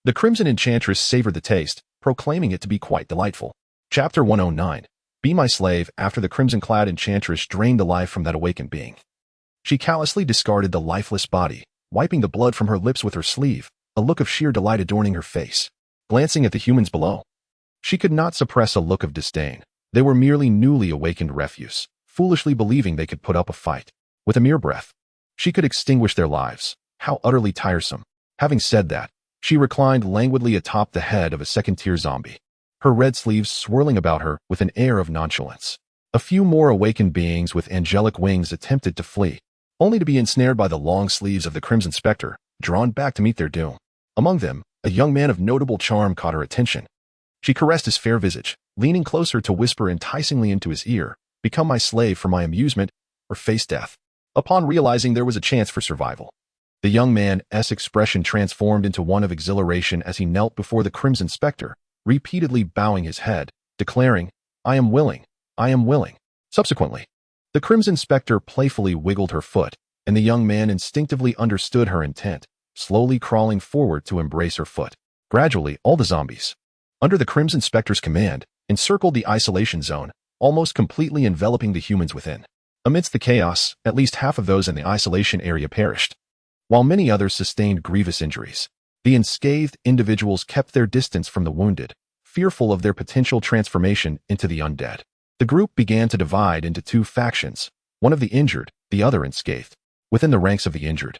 The Crimson Enchantress savored the taste, proclaiming it to be quite delightful. Chapter 109. Be my slave. After the crimson-clad enchantress drained the life from that awakened being, she callously discarded the lifeless body, wiping the blood from her lips with her sleeve, a look of sheer delight adorning her face. Glancing at the humans below, she could not suppress a look of disdain. They were merely newly awakened refuse, foolishly believing they could put up a fight. With a mere breath, she could extinguish their lives. How utterly tiresome. Having said that, she reclined languidly atop the head of a second-tier zombie, her red sleeves swirling about her with an air of nonchalance. A few more awakened beings with angelic wings attempted to flee, only to be ensnared by the long sleeves of the Crimson Spectre, drawn back to meet their doom. Among them, a young man of notable charm caught her attention. She caressed his fair visage, leaning closer to whisper enticingly into his ear, "Become my slave for my amusement, or face death." Upon realizing there was a chance for survival, the young man's expression transformed into one of exhilaration as he knelt before the Crimson Spectre, repeatedly bowing his head, declaring, "I am willing, I am willing." Subsequently, the Crimson Spectre playfully wiggled her foot, and the young man instinctively understood her intent, slowly crawling forward to embrace her foot. Gradually, all the zombies, under the Crimson Spectre's command, encircled the isolation zone, almost completely enveloping the humans within. Amidst the chaos, at least half of those in the isolation area perished, while many others sustained grievous injuries. The unscathed individuals kept their distance from the wounded, fearful of their potential transformation into the undead. The group began to divide into two factions, one of the injured, the other unscathed. Within the ranks of the injured,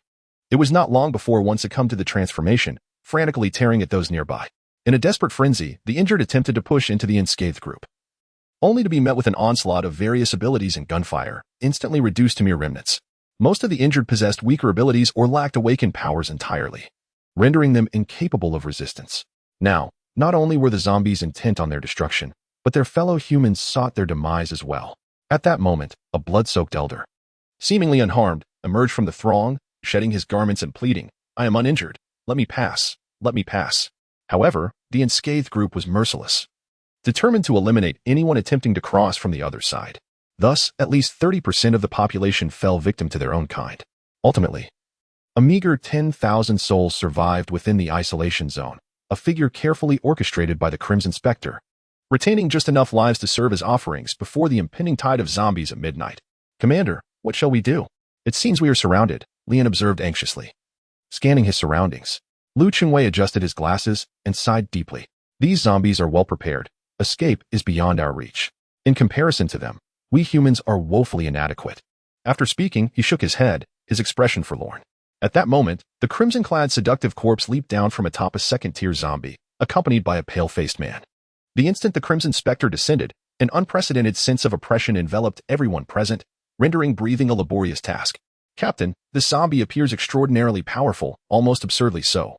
it was not long before one succumbed to the transformation, frantically tearing at those nearby. In a desperate frenzy, the injured attempted to push into the unscathed group, only to be met with an onslaught of various abilities and gunfire, instantly reduced to mere remnants. Most of the injured possessed weaker abilities or lacked awakened powers entirely, rendering them incapable of resistance. Now, not only were the zombies intent on their destruction, but their fellow humans sought their demise as well. At that moment, a blood-soaked elder, seemingly unharmed, emerged from the throng, shedding his garments and pleading, "I am uninjured. Let me pass. Let me pass." However, the unscathed group was merciless, determined to eliminate anyone attempting to cross from the other side. Thus, at least 30% of the population fell victim to their own kind. Ultimately, a meager 10,000 souls survived within the isolation zone, a figure carefully orchestrated by the Crimson Spectre, retaining just enough lives to serve as offerings before the impending tide of zombies at midnight. "Commander, what shall we do? It seems we are surrounded," Lian observed anxiously. Scanning his surroundings, Lu Chengwei adjusted his glasses and sighed deeply. "These zombies are well prepared. Escape is beyond our reach. In comparison to them, we humans are woefully inadequate." After speaking, he shook his head, his expression forlorn. At that moment, the crimson-clad seductive corpse leaped down from atop a second-tier zombie, accompanied by a pale-faced man. The instant the Crimson Spectre descended, an unprecedented sense of oppression enveloped everyone present, rendering breathing a laborious task. Captain, this zombie appears extraordinarily powerful, almost absurdly so.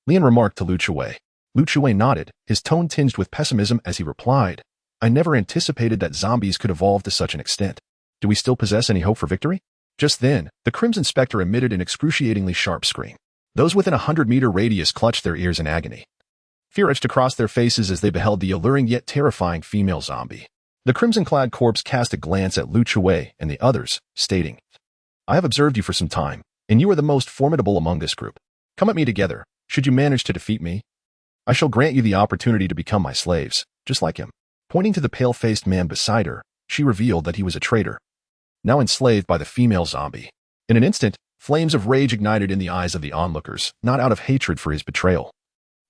Lin remarked to Lu Chuwei. Lu Chuwei nodded, his tone tinged with pessimism as he replied, I never anticipated that zombies could evolve to such an extent. Do we still possess any hope for victory? Just then, the Crimson Spectre emitted an excruciatingly sharp scream. Those within a 100-meter radius clutched their ears in agony. Fear etched across their faces as they beheld the alluring yet terrifying female zombie. The crimson-clad corpse cast a glance at Lu Chuwei and the others, stating, I have observed you for some time, and you are the most formidable among this group. Come at me together, should you manage to defeat me. I shall grant you the opportunity to become my slaves, just like him. Pointing to the pale-faced man beside her, she revealed that he was a traitor, now enslaved by the female zombie. In an instant, flames of rage ignited in the eyes of the onlookers, not out of hatred for his betrayal,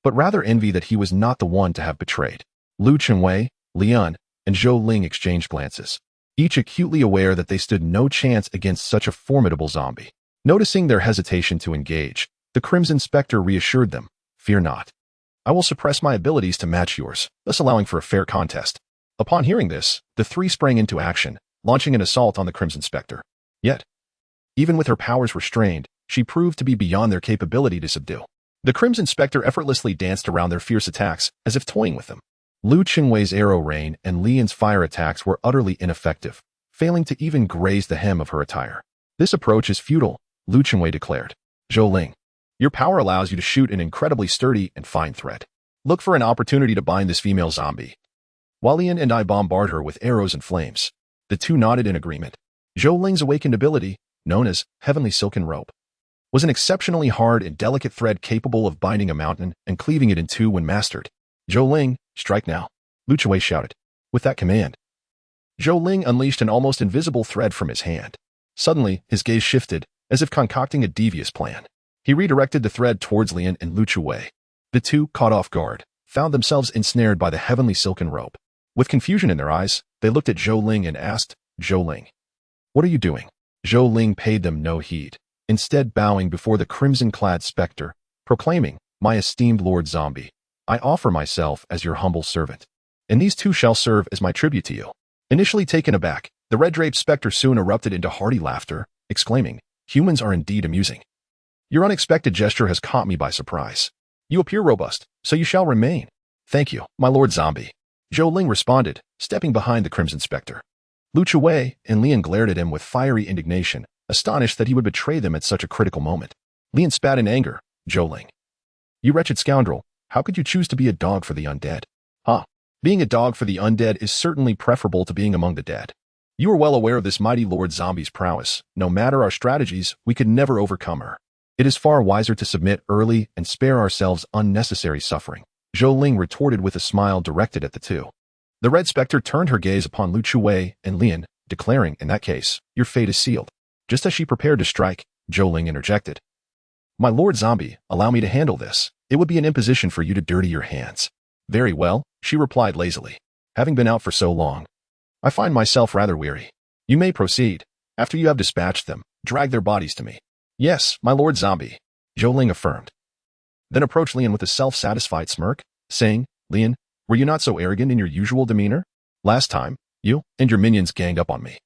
but rather envy that he was not the one to have betrayed. Lu Chunwei, Lian, and Zhou Ling exchanged glances, each acutely aware that they stood no chance against such a formidable zombie. Noticing their hesitation to engage, the Crimson Spectre reassured them, Fear not. I will suppress my abilities to match yours, thus allowing for a fair contest. Upon hearing this, the three sprang into action, launching an assault on the Crimson Spectre. Yet, even with her powers restrained, she proved to be beyond their capability to subdue. The Crimson Spectre effortlessly danced around their fierce attacks, as if toying with them. Lu Qingwei's arrow rain and Lian's fire attacks were utterly ineffective, failing to even graze the hem of her attire. This approach is futile, Lu Qingwei declared. Zhou Ling, your power allows you to shoot an incredibly sturdy and fine thread. Look for an opportunity to bind this female zombie. While Lian and I bombard her with arrows and flames, the two nodded in agreement. Zhou Ling's awakened ability, known as Heavenly Silken Rope, was an exceptionally hard and delicate thread capable of binding a mountain and cleaving it in two when mastered. Zhou Ling, strike now, Lu Chuwei shouted. With that command, Zhou Ling unleashed an almost invisible thread from his hand. Suddenly, his gaze shifted, as if concocting a devious plan. He redirected the thread towards Lian and Lu Chuwei. The two, caught off guard, found themselves ensnared by the Heavenly Silken Rope. With confusion in their eyes, they looked at Zhou Ling and asked, Zhou Ling, what are you doing? Zhou Ling paid them no heed, instead bowing before the crimson-clad spectre, proclaiming, My esteemed Lord Zombie, I offer myself as your humble servant, and these two shall serve as my tribute to you. Initially taken aback, the red-draped spectre soon erupted into hearty laughter, exclaiming, Humans are indeed amusing. Your unexpected gesture has caught me by surprise. You appear robust, so you shall remain. Thank you, my Lord Zombie. Zhou Ling responded, stepping behind the Crimson Spectre. Lu Chuwei and Lian glared at him with fiery indignation, astonished that he would betray them at such a critical moment. Lian spat in anger, Zhou Ling, you wretched scoundrel, how could you choose to be a dog for the undead? Being a dog for the undead is certainly preferable to being among the dead. You are well aware of this mighty Lord Zombie's prowess. No matter our strategies, we could never overcome her. It is far wiser to submit early and spare ourselves unnecessary suffering. Zhou Ling retorted with a smile directed at the two. The Red Spectre turned her gaze upon Lu Chuwei and Lian, declaring, in that case, your fate is sealed. Just as she prepared to strike, Zhou Ling interjected. My Lord Zombie, allow me to handle this. It would be an imposition for you to dirty your hands. Very well, she replied lazily. Having been out for so long, I find myself rather weary. You may proceed. After you have dispatched them, drag their bodies to me. Yes, my Lord Zombie, Zhou Ling affirmed. Then approached Lian with a self-satisfied smirk, saying, Lian, were you not so arrogant in your usual demeanor? Last time, you and your minions ganged up on me.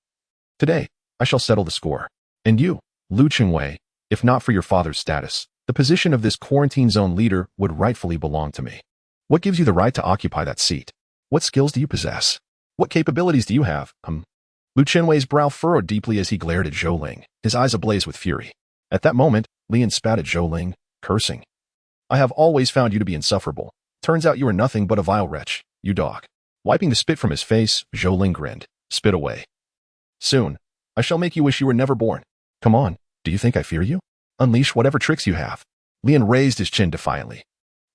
Today, I shall settle the score. And you, Lu Qingwei, if not for your father's status, the position of this quarantine zone leader would rightfully belong to me. What gives you the right to occupy that seat? What skills do you possess? What capabilities do you have? Lu Qingwei's brow furrowed deeply as he glared at Zhou Ling, his eyes ablaze with fury. At that moment, Lian spat at Zhou Ling, cursing. I have always found you to be insufferable. Turns out you are nothing but a vile wretch, you dog. Wiping the spit from his face, Zhou Ling grinned. Spit away. Soon, I shall make you wish you were never born. Come on, do you think I fear you? Unleash whatever tricks you have. Lian raised his chin defiantly,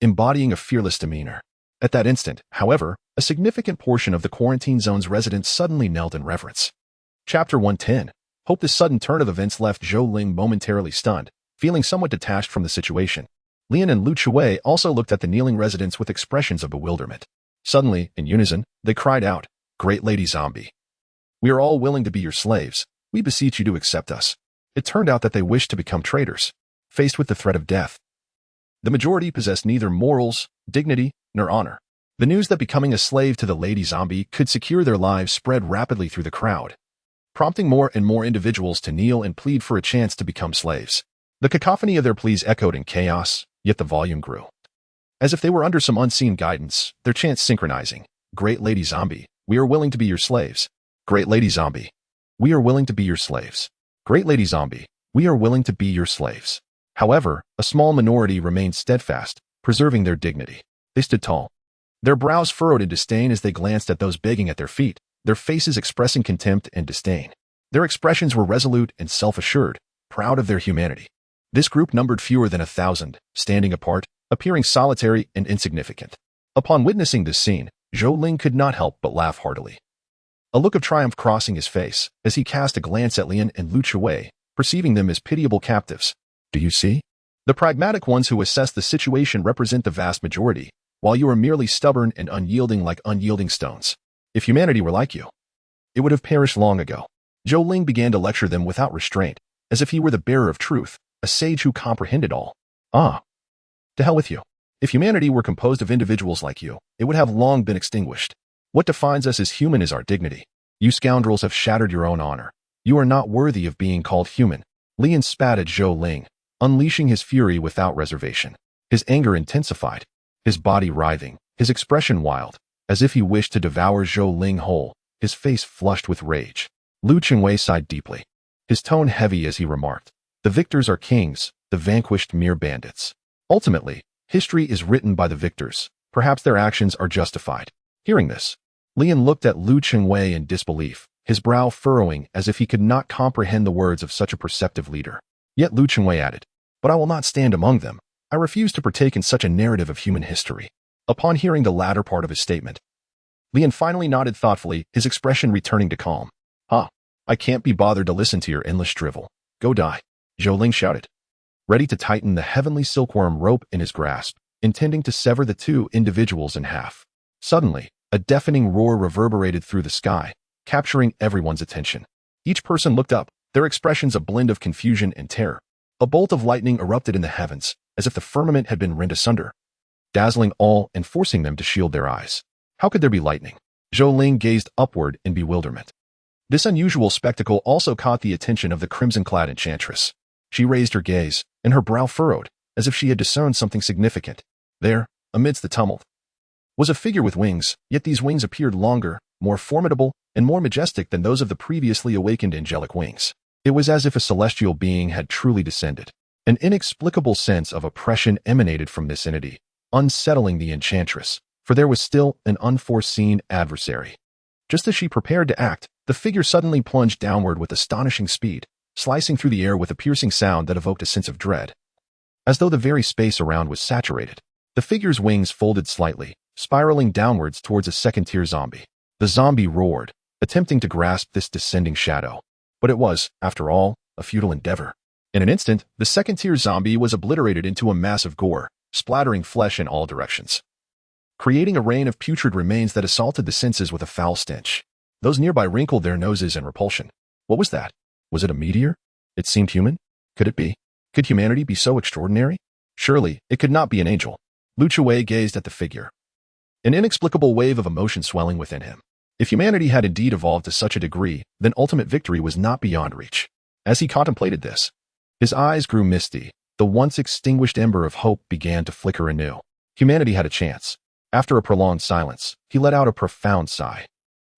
embodying a fearless demeanor. At that instant, however, a significant portion of the quarantine zone's residents suddenly knelt in reverence. Chapter 110. Hope this sudden turn of events left Zhou Ling momentarily stunned, feeling somewhat detached from the situation. Lian and Lu Chuwei also looked at the kneeling residents with expressions of bewilderment. Suddenly, in unison, they cried out, Great Lady Zombie. We are all willing to be your slaves. We beseech you to accept us. It turned out that they wished to become traitors, faced with the threat of death. The majority possessed neither morals, dignity, nor honor. The news that becoming a slave to the Lady Zombie could secure their lives spread rapidly through the crowd. prompting more and more individuals to kneel and plead for a chance to become slaves. The cacophony of their pleas echoed in chaos, yet the volume grew. As if they were under some unseen guidance, their chants synchronizing. Great Lady Zombie, we are willing to be your slaves. Great Lady Zombie, we are willing to be your slaves. Great Lady Zombie, we are willing to be your slaves. However, a small minority remained steadfast, preserving their dignity. They stood tall, their brows furrowed in disdain as they glanced at those begging at their feet, their faces expressing contempt and disdain. Their expressions were resolute and self-assured, proud of their humanity. This group numbered fewer than 1,000, standing apart, appearing solitary and insignificant. Upon witnessing this scene, Zhou Ling could not help but laugh heartily. A look of triumph crossing his face as he cast a glance at Lin and Lu Chuwei, perceiving them as pitiable captives. Do you see? The pragmatic ones who assess the situation represent the vast majority, while you are merely stubborn and unyielding like unyielding stones. If humanity were like you, it would have perished long ago. Zhou Ling began to lecture them without restraint, as if he were the bearer of truth, a sage who comprehended all. Ah, to hell with you. If humanity were composed of individuals like you, it would have long been extinguished. What defines us as human is our dignity. You scoundrels have shattered your own honor. You are not worthy of being called human. Lin spat at Zhou Ling, unleashing his fury without reservation. His anger intensified, his body writhing, his expression wild, as if he wished to devour Zhou Ling whole, his face flushed with rage. Lu Chengwei sighed deeply, his tone heavy as he remarked, "The victors are kings, the vanquished mere bandits. Ultimately, history is written by the victors. Perhaps their actions are justified." Hearing this, Lin looked at Lu Chengwei in disbelief, his brow furrowing as if he could not comprehend the words of such a perceptive leader. Yet Lu Chengwei added, "But I will not stand among them. I refuse to partake in such a narrative of human history." Upon hearing the latter part of his statement, Lin finally nodded thoughtfully, his expression returning to calm. I can't be bothered to listen to your endless drivel. Go die," Zhou Ling shouted, ready to tighten the heavenly silkworm rope in his grasp, intending to sever the two individuals in half. Suddenly, a deafening roar reverberated through the sky, capturing everyone's attention. Each person looked up, their expressions a blend of confusion and terror. A bolt of lightning erupted in the heavens, as if the firmament had been rent asunder, dazzling all and forcing them to shield their eyes. How could there be lightning? Zhou Ling gazed upward in bewilderment. This unusual spectacle also caught the attention of the crimson-clad enchantress. She raised her gaze, and her brow furrowed, as if she had discerned something significant. There, amidst the tumult, was a figure with wings, yet these wings appeared longer, more formidable, and more majestic than those of the previously awakened angelic wings. It was as if a celestial being had truly descended. An inexplicable sense of oppression emanated from this entity, unsettling the enchantress, for there was still an unforeseen adversary. Just as she prepared to act, the figure suddenly plunged downward with astonishing speed, slicing through the air with a piercing sound that evoked a sense of dread. As though the very space around was saturated, the figure's wings folded slightly, spiraling downwards towards a second-tier zombie. The zombie roared, attempting to grasp this descending shadow. But it was, after all, a futile endeavor. In an instant, the second-tier zombie was obliterated into a mass of gore, splattering flesh in all directions, creating a rain of putrid remains that assaulted the senses with a foul stench. Those nearby wrinkled their noses in repulsion. What was that? Was it a meteor? It seemed human. Could it be? Could humanity be so extraordinary? Surely, it could not be an angel. Lu Chuwei gazed at the figure, an inexplicable wave of emotion swelling within him. If humanity had indeed evolved to such a degree, then ultimate victory was not beyond reach. As he contemplated this, his eyes grew misty. The once extinguished ember of hope began to flicker anew. Humanity had a chance. After a prolonged silence, he let out a profound sigh.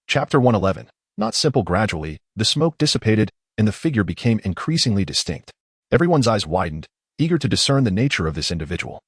Chapter 111. Not simple. Gradually, the smoke dissipated, and the figure became increasingly distinct. Everyone's eyes widened, eager to discern the nature of this individual.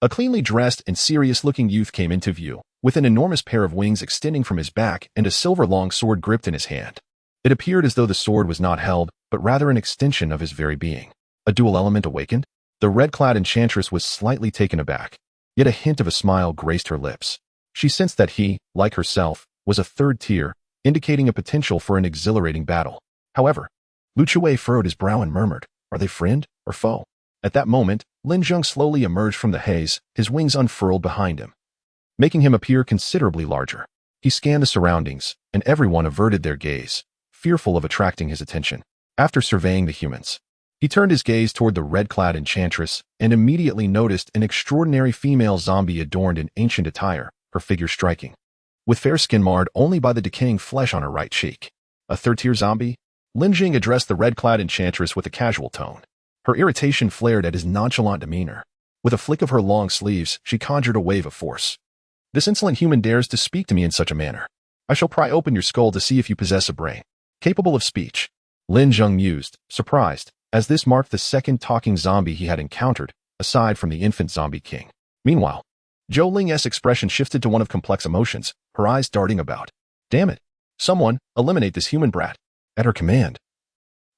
A cleanly dressed and serious-looking youth came into view, with an enormous pair of wings extending from his back and a silver-long sword gripped in his hand. It appeared as though the sword was not held, but rather an extension of his very being. A dual element awakened? The red-clad enchantress was slightly taken aback, yet a hint of a smile graced her lips. She sensed that he, like herself, was a third tier, indicating a potential for an exhilarating battle. However, Lu Chuwei furrowed his brow and murmured, "Are they friend or foe?" At that moment, Lin Zheng slowly emerged from the haze, his wings unfurled behind him, making him appear considerably larger. He scanned the surroundings, and everyone averted their gaze, fearful of attracting his attention. After surveying the humans, he turned his gaze toward the red-clad enchantress and immediately noticed an extraordinary female zombie adorned in ancient attire, her figure striking, with fair skin marred only by the decaying flesh on her right cheek. A third-tier zombie? Lin Zheng addressed the red-clad enchantress with a casual tone. Her irritation flared at his nonchalant demeanor. With a flick of her long sleeves, she conjured a wave of force. This insolent human dares to speak to me in such a manner. I shall pry open your skull to see if you possess a brain capable of speech. Lin Zheng mused, surprised, as this marked the second talking zombie he had encountered, aside from the infant zombie king. Meanwhile, Zhou Ling's expression shifted to one of complex emotions, her eyes darting about. Damn it! Someone, eliminate this human brat. At her command.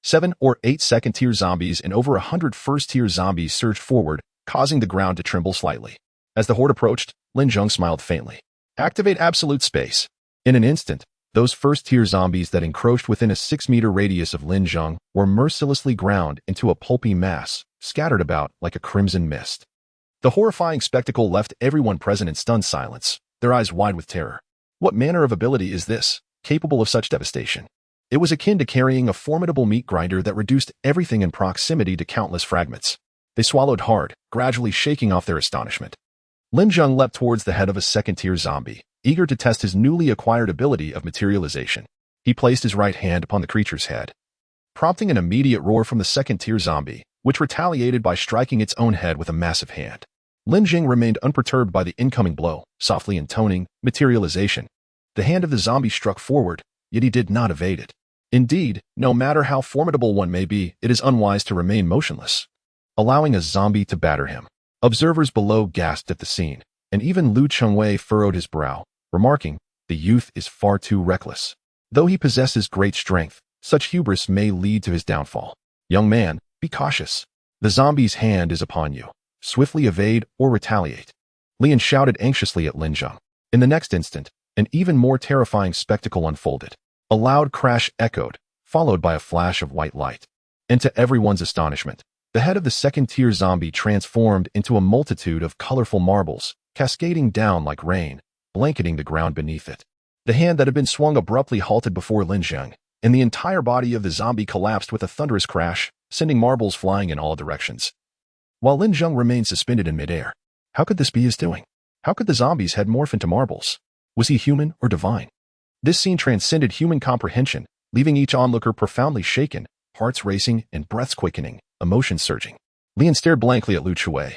7 or 8 second-tier zombies and over 100 first-tier zombies surged forward, causing the ground to tremble slightly. As the horde approached, Lin Zheng smiled faintly. Activate absolute space. In an instant, those first-tier zombies that encroached within a 6-meter radius of Lin Zheng were mercilessly ground into a pulpy mass, scattered about like a crimson mist. The horrifying spectacle left everyone present in stunned silence, their eyes wide with terror. What manner of ability is this, capable of such devastation? It was akin to carrying a formidable meat grinder that reduced everything in proximity to countless fragments. They swallowed hard, gradually shaking off their astonishment. Lin Zheng leapt towards the head of a second-tier zombie, eager to test his newly acquired ability of materialization. He placed his right hand upon the creature's head, prompting an immediate roar from the second-tier zombie, which retaliated by striking its own head with a massive hand. Lin Zheng remained unperturbed by the incoming blow, softly intoning materialization. The hand of the zombie struck forward, yet he did not evade it. Indeed, no matter how formidable one may be, it is unwise to remain motionless, allowing a zombie to batter him. Observers below gasped at the scene, and even Lu Chengwei furrowed his brow, remarking, the youth is far too reckless. Though he possesses great strength, such hubris may lead to his downfall. Young man, be cautious. The zombie's hand is upon you. Swiftly evade or retaliate. Lian shouted anxiously at Lin Zheng. In the next instant, an even more terrifying spectacle unfolded. A loud crash echoed, followed by a flash of white light. And to everyone's astonishment, the head of the second-tier zombie transformed into a multitude of colorful marbles, cascading down like rain, blanketing the ground beneath it. The hand that had been swung abruptly halted before Lin Zheng, and the entire body of the zombie collapsed with a thunderous crash, sending marbles flying in all directions. While Lin Zheng remained suspended in midair. How could this be his doing? How could the zombies head morph into marbles? Was he human or divine? This scene transcended human comprehension, leaving each onlooker profoundly shaken, hearts racing and breaths quickening, emotions surging. Lian stared blankly at Lu Chui,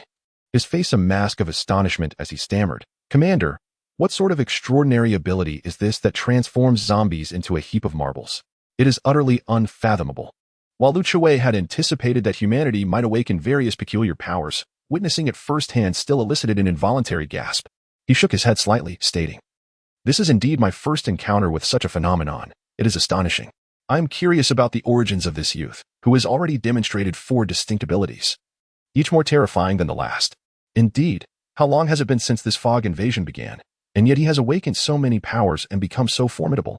his face a mask of astonishment as he stammered, Commander, what sort of extraordinary ability is this that transforms zombies into a heap of marbles? It is utterly unfathomable. While Lu Chui had anticipated that humanity might awaken various peculiar powers, witnessing it firsthand still elicited an involuntary gasp. He shook his head slightly, stating, This is indeed my first encounter with such a phenomenon. It is astonishing. I am curious about the origins of this youth, who has already demonstrated 4 distinct abilities, each more terrifying than the last. Indeed, how long has it been since this fog invasion began? And yet he has awakened so many powers and become so formidable.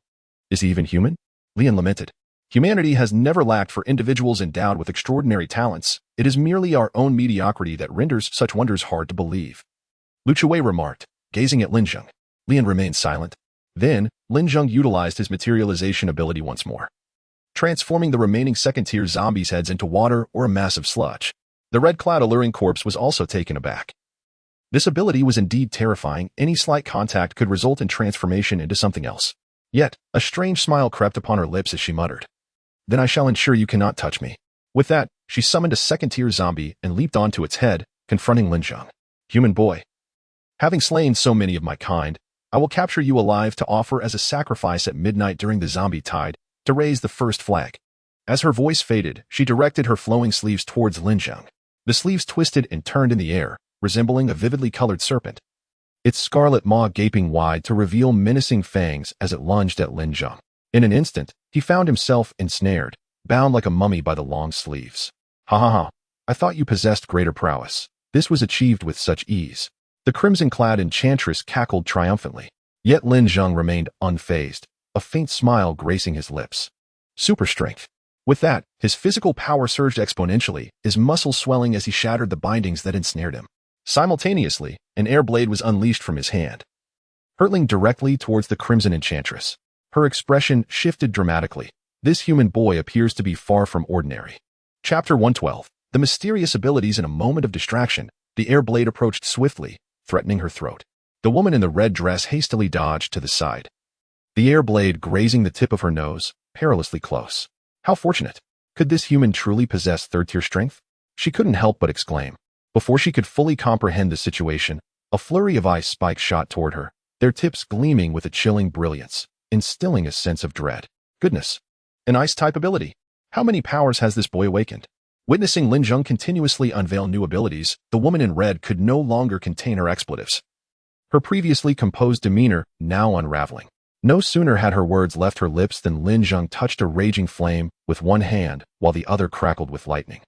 Is he even human? Lian lamented. Humanity has never lacked for individuals endowed with extraordinary talents. It is merely our own mediocrity that renders such wonders hard to believe. Lu Chui remarked, gazing at Lin Zheng. Lian remained silent. Then, Lin Zheng utilized his materialization ability once more, transforming the remaining second-tier zombies' heads into water or a massive sludge. The red-clad alluring corpse was also taken aback. This ability was indeed terrifying. Any slight contact could result in transformation into something else. Yet, a strange smile crept upon her lips as she muttered, Then I shall ensure you cannot touch me. With that, she summoned a second-tier zombie and leaped onto its head, confronting Lin Zheng. Human boy. Having slain so many of my kind, I will capture you alive to offer as a sacrifice at midnight during the zombie tide, to raise the first flag. As her voice faded, she directed her flowing sleeves towards Lin Zheng. The sleeves twisted and turned in the air, resembling a vividly colored serpent, its scarlet maw gaping wide to reveal menacing fangs as it lunged at Lin Zheng. In an instant, he found himself ensnared, bound like a mummy by the long sleeves. Ha ha ha, I thought you possessed greater prowess. This was achieved with such ease. The crimson-clad enchantress cackled triumphantly. Yet Lin Zheng remained unfazed, a faint smile gracing his lips. Super strength. With that, his physical power surged exponentially, his muscles swelling as he shattered the bindings that ensnared him. Simultaneously, an air blade was unleashed from his hand, hurtling directly towards the crimson enchantress. Her expression shifted dramatically. This human boy appears to be far from ordinary. Chapter 112. The mysterious abilities. In a moment of distraction, the air blade approached swiftly, threatening her throat. The woman in the red dress hastily dodged to the side, the air blade grazing the tip of her nose, perilously close. How fortunate. Could this human truly possess third-tier strength? She couldn't help but exclaim. Before she could fully comprehend the situation, a flurry of ice spikes shot toward her, their tips gleaming with a chilling brilliance, instilling a sense of dread. Goodness! An ice-type ability. How many powers has this boy awakened? Witnessing Lin Zheng continuously unveil new abilities, the woman in red could no longer contain her expletives. Her previously composed demeanor now unraveling. No sooner had her words left her lips than Lin Zheng touched a raging flame with one hand while the other crackled with lightning.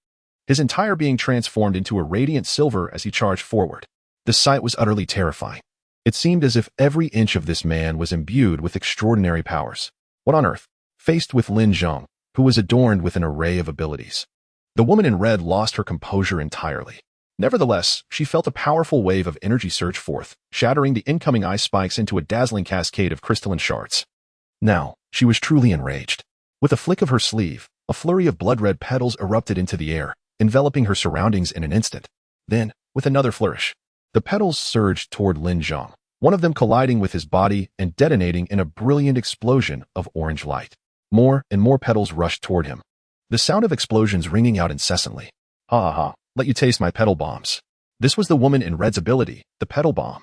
His entire being transformed into a radiant silver as he charged forward. The sight was utterly terrifying. It seemed as if every inch of this man was imbued with extraordinary powers. What on earth? Faced with Lin Zheng, who was adorned with an array of abilities. The woman in red lost her composure entirely. Nevertheless, she felt a powerful wave of energy surge forth, shattering the incoming ice spikes into a dazzling cascade of crystalline shards. Now, she was truly enraged. With a flick of her sleeve, a flurry of blood-red petals erupted into the air, enveloping her surroundings in an instant. Then, with another flourish, the petals surged toward Lin Zheng, one of them colliding with his body and detonating in a brilliant explosion of orange light. More and more petals rushed toward him, the sound of explosions ringing out incessantly. Ha ha ha, let you taste my petal bombs. This was the woman in red's ability, the petal bomb.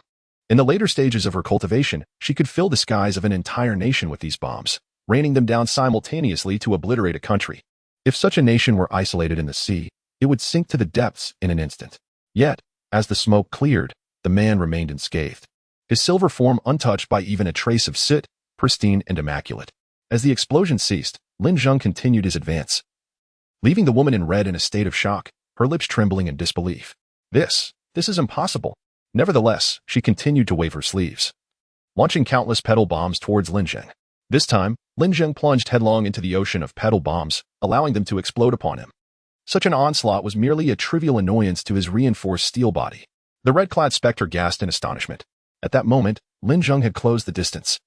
In the later stages of her cultivation, she could fill the skies of an entire nation with these bombs, raining them down simultaneously to obliterate a country. If such a nation were isolated in the sea, it would sink to the depths in an instant. Yet, as the smoke cleared, the man remained unscathed, his silver form untouched by even a trace of soot, pristine and immaculate. As the explosion ceased, Lin Zheng continued his advance, leaving the woman in red in a state of shock, her lips trembling in disbelief. This is impossible. Nevertheless, she continued to wave her sleeves, launching countless petal bombs towards Lin Zheng. This time, Lin Zheng plunged headlong into the ocean of petal bombs, allowing them to explode upon him. Such an onslaught was merely a trivial annoyance to his reinforced steel body. The red-clad spectre gasped in astonishment. At that moment, Lin Zheng had closed the distance,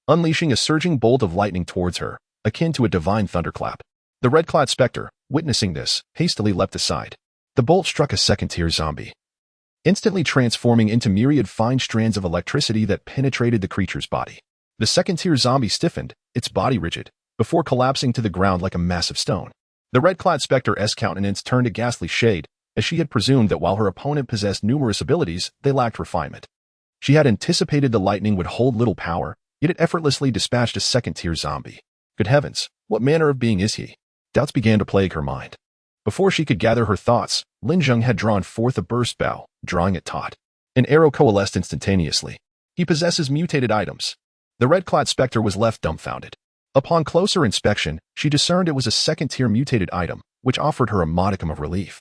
unleashing a surging bolt of lightning towards her, akin to a divine thunderclap. The red-clad spectre, witnessing this, hastily leapt aside. The bolt struck a second-tier zombie, instantly transforming into myriad fine strands of electricity that penetrated the creature's body. The second-tier zombie stiffened, its body rigid, before collapsing to the ground like a massive stone. The red-clad spectre's countenance turned a ghastly shade, as she had presumed that while her opponent possessed numerous abilities, they lacked refinement. She had anticipated the lightning would hold little power, yet it effortlessly dispatched a second-tier zombie. Good heavens, what manner of being is he? Doubts began to plague her mind. Before she could gather her thoughts, Lin Zheng had drawn forth a burst bow, drawing it taut. An arrow coalesced instantaneously. He possesses mutated items. The red-clad spectre was left dumbfounded. Upon closer inspection, she discerned it was a second-tier mutated item, which offered her a modicum of relief.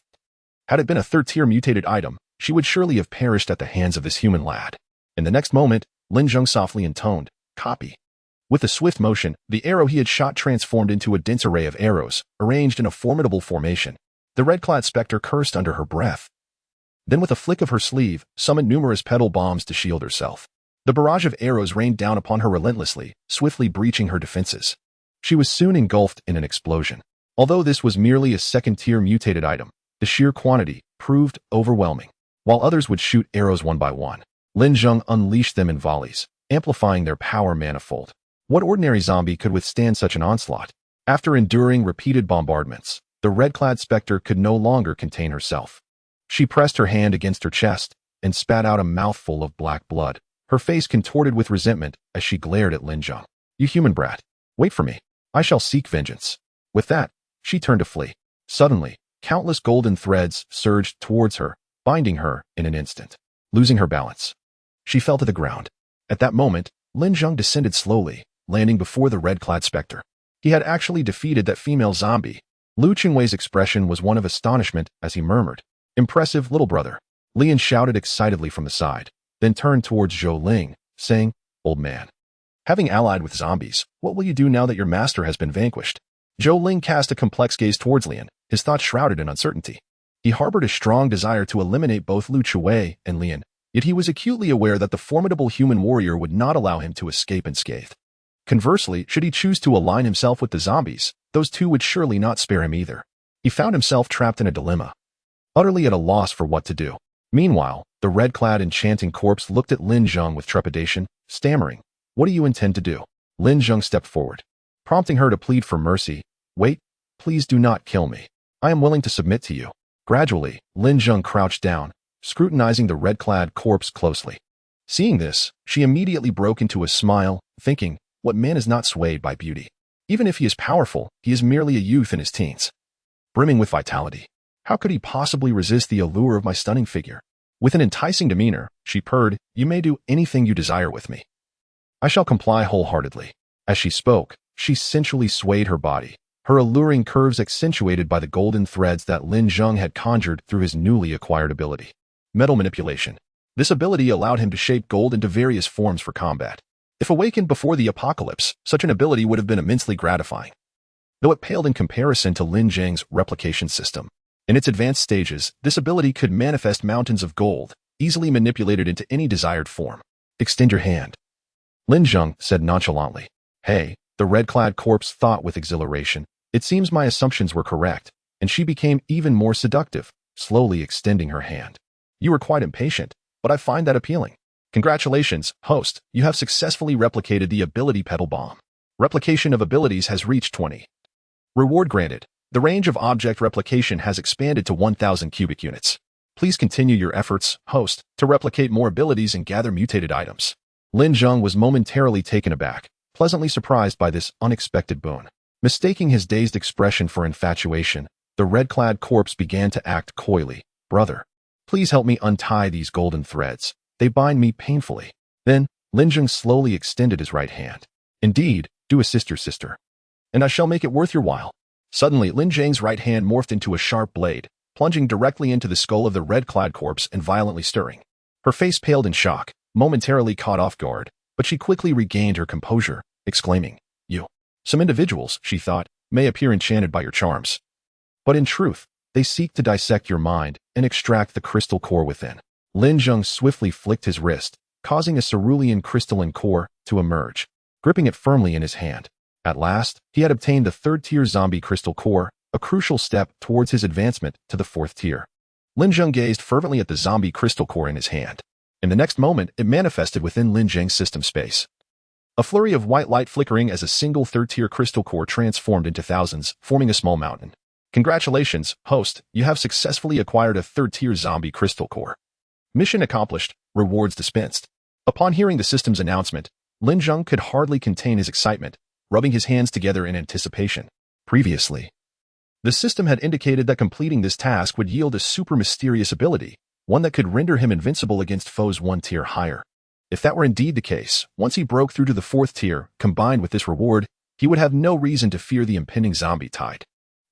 Had it been a third-tier mutated item, she would surely have perished at the hands of this human lad. In the next moment, Lin Zheng softly intoned, "Copy." With a swift motion, the arrow he had shot transformed into a dense array of arrows, arranged in a formidable formation. The red-clad spectre cursed under her breath. Then with a flick of her sleeve, summoned numerous petal bombs to shield herself. The barrage of arrows rained down upon her relentlessly, swiftly breaching her defenses. She was soon engulfed in an explosion. Although this was merely a second-tier mutated item, the sheer quantity proved overwhelming. While others would shoot arrows one by one, Lin Zheng unleashed them in volleys, amplifying their power manifold. What ordinary zombie could withstand such an onslaught? After enduring repeated bombardments, the red-clad spectre could no longer contain herself. She pressed her hand against her chest and spat out a mouthful of black blood, her face contorted with resentment as she glared at Lin Zheng. "You human brat, wait for me. I shall seek vengeance." With that, she turned to flee. Suddenly, countless golden threads surged towards her, binding her in an instant. Losing her balance, she fell to the ground. At that moment, Lin Zheng descended slowly, landing before the red-clad spectre. He had actually defeated that female zombie. Lu Qingwei's expression was one of astonishment as he murmured, "Impressive, little brother." Lian shouted excitedly from the side, then turned towards Zhou Ling, saying, "Old man, having allied with zombies, what will you do now that your master has been vanquished?" Zhou Ling cast a complex gaze towards Lian, his thoughts shrouded in uncertainty. He harbored a strong desire to eliminate both Lu Qingwei and Lian, yet he was acutely aware that the formidable human warrior would not allow him to escape unscathed. Conversely, should he choose to align himself with the zombies, those two would surely not spare him either. He found himself trapped in a dilemma, utterly at a loss for what to do. Meanwhile, the red-clad enchanting corpse looked at Lin Zheng with trepidation, stammering, "What do you intend to do?" Lin Zheng stepped forward, prompting her to plead for mercy, Wait, please do not kill me. I am willing to submit to you. Gradually, Lin Zheng crouched down, scrutinizing the red-clad corpse closely. Seeing this, she immediately broke into a smile, thinking, what man is not swayed by beauty? Even if he is powerful, he is merely a youth in his teens. Brimming with vitality. How could he possibly resist the allure of my stunning figure? With an enticing demeanor, she purred, you may do anything you desire with me. I shall comply wholeheartedly. As she spoke, she sensually swayed her body, her alluring curves accentuated by the golden threads that Lin Zheng had conjured through his newly acquired ability. Metal manipulation. This ability allowed him to shape gold into various forms for combat. If awakened before the apocalypse, such an ability would have been immensely gratifying, though it paled in comparison to Lin Zheng's replication system. In its advanced stages, this ability could manifest mountains of gold, easily manipulated into any desired form. Extend your hand. Lin Zheng said nonchalantly. Hey, the red-clad corpse thought with exhilaration. It seems my assumptions were correct, and she became even more seductive, slowly extending her hand. You were quite impatient, but I find that appealing. Congratulations, host, you have successfully replicated the ability Petal Bomb. Replication of abilities has reached 20. Reward granted. The range of object replication has expanded to 1,000 cubic units. Please continue your efforts, host, to replicate more abilities and gather mutated items. Lin Zheng was momentarily taken aback, pleasantly surprised by this unexpected boon. Mistaking his dazed expression for infatuation, the red-clad corpse began to act coyly. Brother, please help me untie these golden threads. They bind me painfully. Then, Lin Zheng slowly extended his right hand. Indeed, do assist your sister, and I shall make it worth your while. Suddenly, Lin Zheng's right hand morphed into a sharp blade, plunging directly into the skull of the red-clad corpse and violently stirring. Her face paled in shock, momentarily caught off guard, but she quickly regained her composure, exclaiming, You. Some individuals, she thought, may appear enchanted by your charms. But in truth, they seek to dissect your mind and extract the crystal core within. Lin Zheng swiftly flicked his wrist, causing a cerulean crystalline core to emerge, gripping it firmly in his hand. At last, he had obtained the third-tier zombie crystal core, a crucial step towards his advancement to the fourth tier. Lin Zheng gazed fervently at the zombie crystal core in his hand. In the next moment, it manifested within Lin Zheng's system space. A flurry of white light flickering as a single third-tier crystal core transformed into thousands, forming a small mountain. Congratulations, host, you have successfully acquired a third-tier zombie crystal core. Mission accomplished, rewards dispensed. Upon hearing the system's announcement, Lin Zheng could hardly contain his excitement, rubbing his hands together in anticipation. Previously, the system had indicated that completing this task would yield a super mysterious ability, one that could render him invincible against foes one tier higher. If that were indeed the case, once he broke through to the fourth tier, combined with this reward, he would have no reason to fear the impending zombie tide.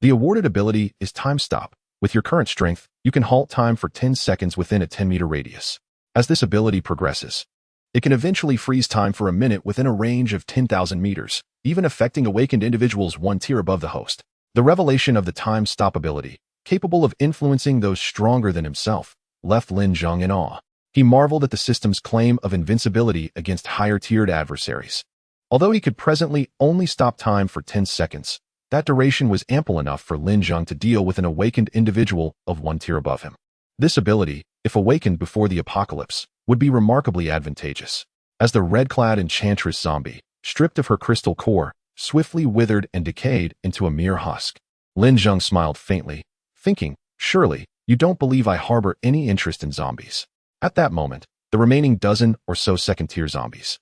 The awarded ability is Time Stop. With your current strength, you can halt time for 10 seconds within a 10-meter radius. As this ability progresses, it can eventually freeze time for a minute within a range of 10,000 meters, even affecting awakened individuals one tier above the host. The revelation of the Time Stop ability, capable of influencing those stronger than himself, left Lin Zheng in awe. He marveled at the system's claim of invincibility against higher-tiered adversaries. Although he could presently only stop time for 10 seconds, that duration was ample enough for Lin Zheng to deal with an awakened individual of one tier above him. This ability, if awakened before the apocalypse, would be remarkably advantageous. As the red-clad enchantress zombie, stripped of her crystal core, swiftly withered and decayed into a mere husk, Lin Zheng smiled faintly, thinking, surely, you don't believe I harbor any interest in zombies. At that moment, the remaining dozen or so second-tier zombies,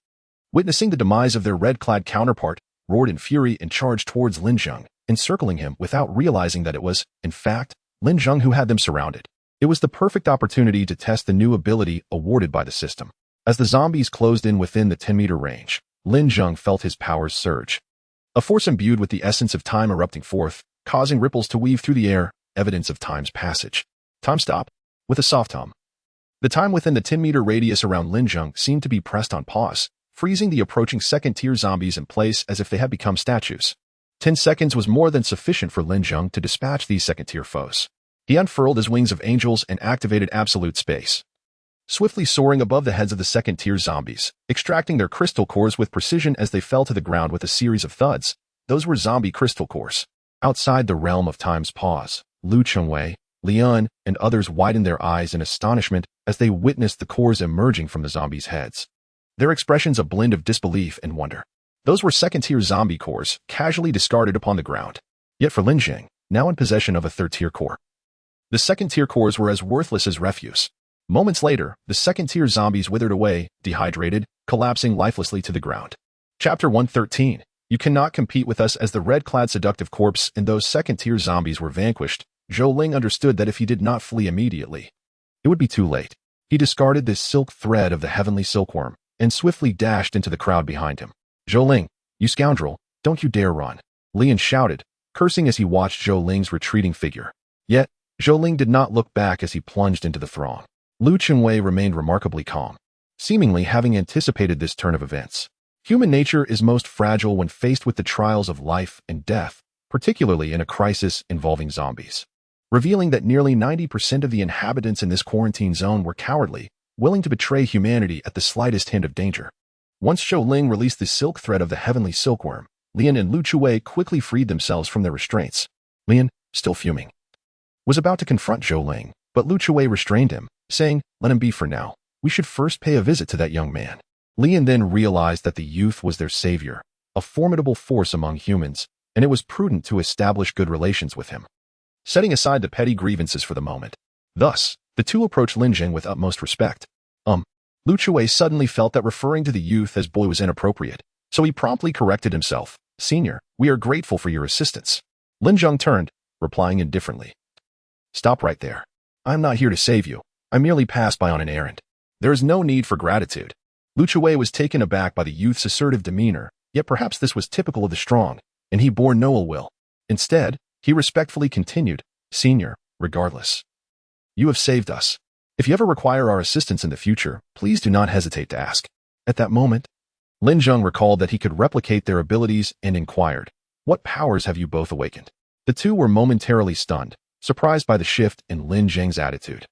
witnessing the demise of their red-clad counterpart, roared in fury and charged towards Lin Zheng, encircling him without realizing that it was, in fact, Lin Zheng who had them surrounded. It was the perfect opportunity to test the new ability awarded by the system. As the zombies closed in within the 10-meter range, Lin Zheng felt his powers surge. A force imbued with the essence of time erupting forth, causing ripples to weave through the air, evidence of time's passage. Time Stop, with a soft hum. The time within the 10-meter radius around Lin Zheng seemed to be pressed on pause, freezing the approaching second-tier zombies in place as if they had become statues. 10 seconds was more than sufficient for Lin Zheng to dispatch these second-tier foes. He unfurled his wings of angels and activated absolute space, swiftly soaring above the heads of the second-tier zombies, extracting their crystal cores with precision as they fell to the ground with a series of thuds. Those were zombie crystal cores. Outside the realm of time's pause, Lu Chengwei, Lian, and others widened their eyes in astonishment as they witnessed the cores emerging from the zombies' heads. Their expressions a blend of disbelief and wonder. Those were second-tier zombie cores, casually discarded upon the ground. Yet for Lin Zheng, now in possession of a third-tier core, the second-tier cores were as worthless as refuse. Moments later, the second-tier zombies withered away, dehydrated, collapsing lifelessly to the ground. Chapter 113. You cannot compete with us as the red-clad seductive corpse and those second-tier zombies were vanquished. Zhou Ling understood that if he did not flee immediately, it would be too late. He discarded this silk thread of the heavenly silkworm and swiftly dashed into the crowd behind him. Zhou Ling, you scoundrel, don't you dare run. Lian shouted, cursing as he watched Zhou Ling's retreating figure. Yet, Zhou Ling did not look back as he plunged into the throng. Lu Chengwei remained remarkably calm, seemingly having anticipated this turn of events. Human nature is most fragile when faced with the trials of life and death, particularly in a crisis involving zombies, revealing that nearly 90% of the inhabitants in this quarantine zone were cowardly, willing to betray humanity at the slightest hint of danger. Once Zhou Ling released the silk thread of the heavenly silkworm, Lian and Lu Chengwei quickly freed themselves from their restraints. Lian, still fuming, was about to confront Zhou Ling, but Lu Chengwei restrained him, saying, "Let him be for now. We should first pay a visit to that young man." Lian then realized that the youth was their savior, a formidable force among humans, and it was prudent to establish good relations with him, setting aside the petty grievances for the moment. Thus, the two approached Lin Zheng with utmost respect. Lu Chengwei suddenly felt that referring to the youth as boy was inappropriate, so he promptly corrected himself. "Senior, we are grateful for your assistance." Lin Zheng turned, replying indifferently, "Stop right there. I'm not here to save you. I merely passed by on an errand. There is no need for gratitude." Lu Chengwei was taken aback by the youth's assertive demeanor, yet perhaps this was typical of the strong, and he bore no ill will. Instead, he respectfully continued, "Senior, regardless, you have saved us. If you ever require our assistance in the future, please do not hesitate to ask." At that moment, Lin Zheng recalled that he could replicate their abilities and inquired, "What powers have you both awakened?" The two were momentarily stunned, surprised by the shift in Lin Zheng's attitude.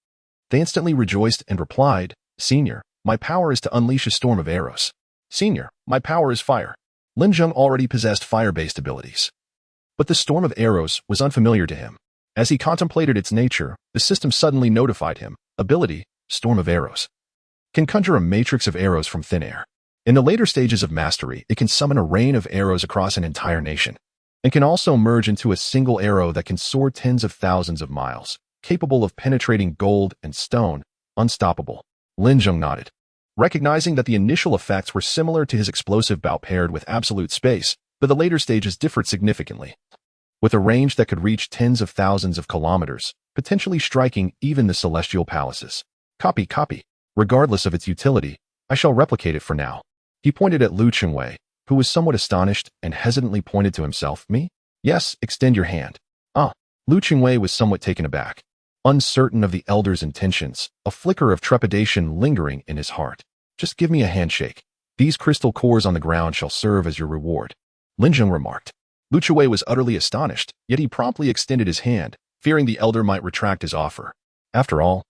They instantly rejoiced and replied, "Senior, my power is to unleash a storm of arrows." "Senior, my power is fire." Lin Zheng already possessed fire-based abilities, but the storm of arrows was unfamiliar to him. As he contemplated its nature, the system suddenly notified him, "Ability, Storm of Arrows. Can conjure a matrix of arrows from thin air. In the later stages of mastery, it can summon a rain of arrows across an entire nation, and can also merge into a single arrow that can soar tens of thousands of miles, capable of penetrating gold and stone, unstoppable." Lin Zheng nodded, recognizing that the initial effects were similar to his explosive bout paired with absolute space, but the later stages differed significantly, with a range that could reach tens of thousands of kilometers, potentially striking even the celestial palaces. Copy. Regardless of its utility, I shall replicate it for now." He pointed at Lu Chengwei, who was somewhat astonished and hesitantly pointed to himself. "Me? Yes, extend your hand." Lu Chengwei was somewhat taken aback, uncertain of the elder's intentions, a flicker of trepidation lingering in his heart. "Just give me a handshake. These crystal cores on the ground shall serve as your reward," Lin Zheng remarked. Lu Chengwei was utterly astonished, yet he promptly extended his hand, fearing the elder might retract his offer. After all,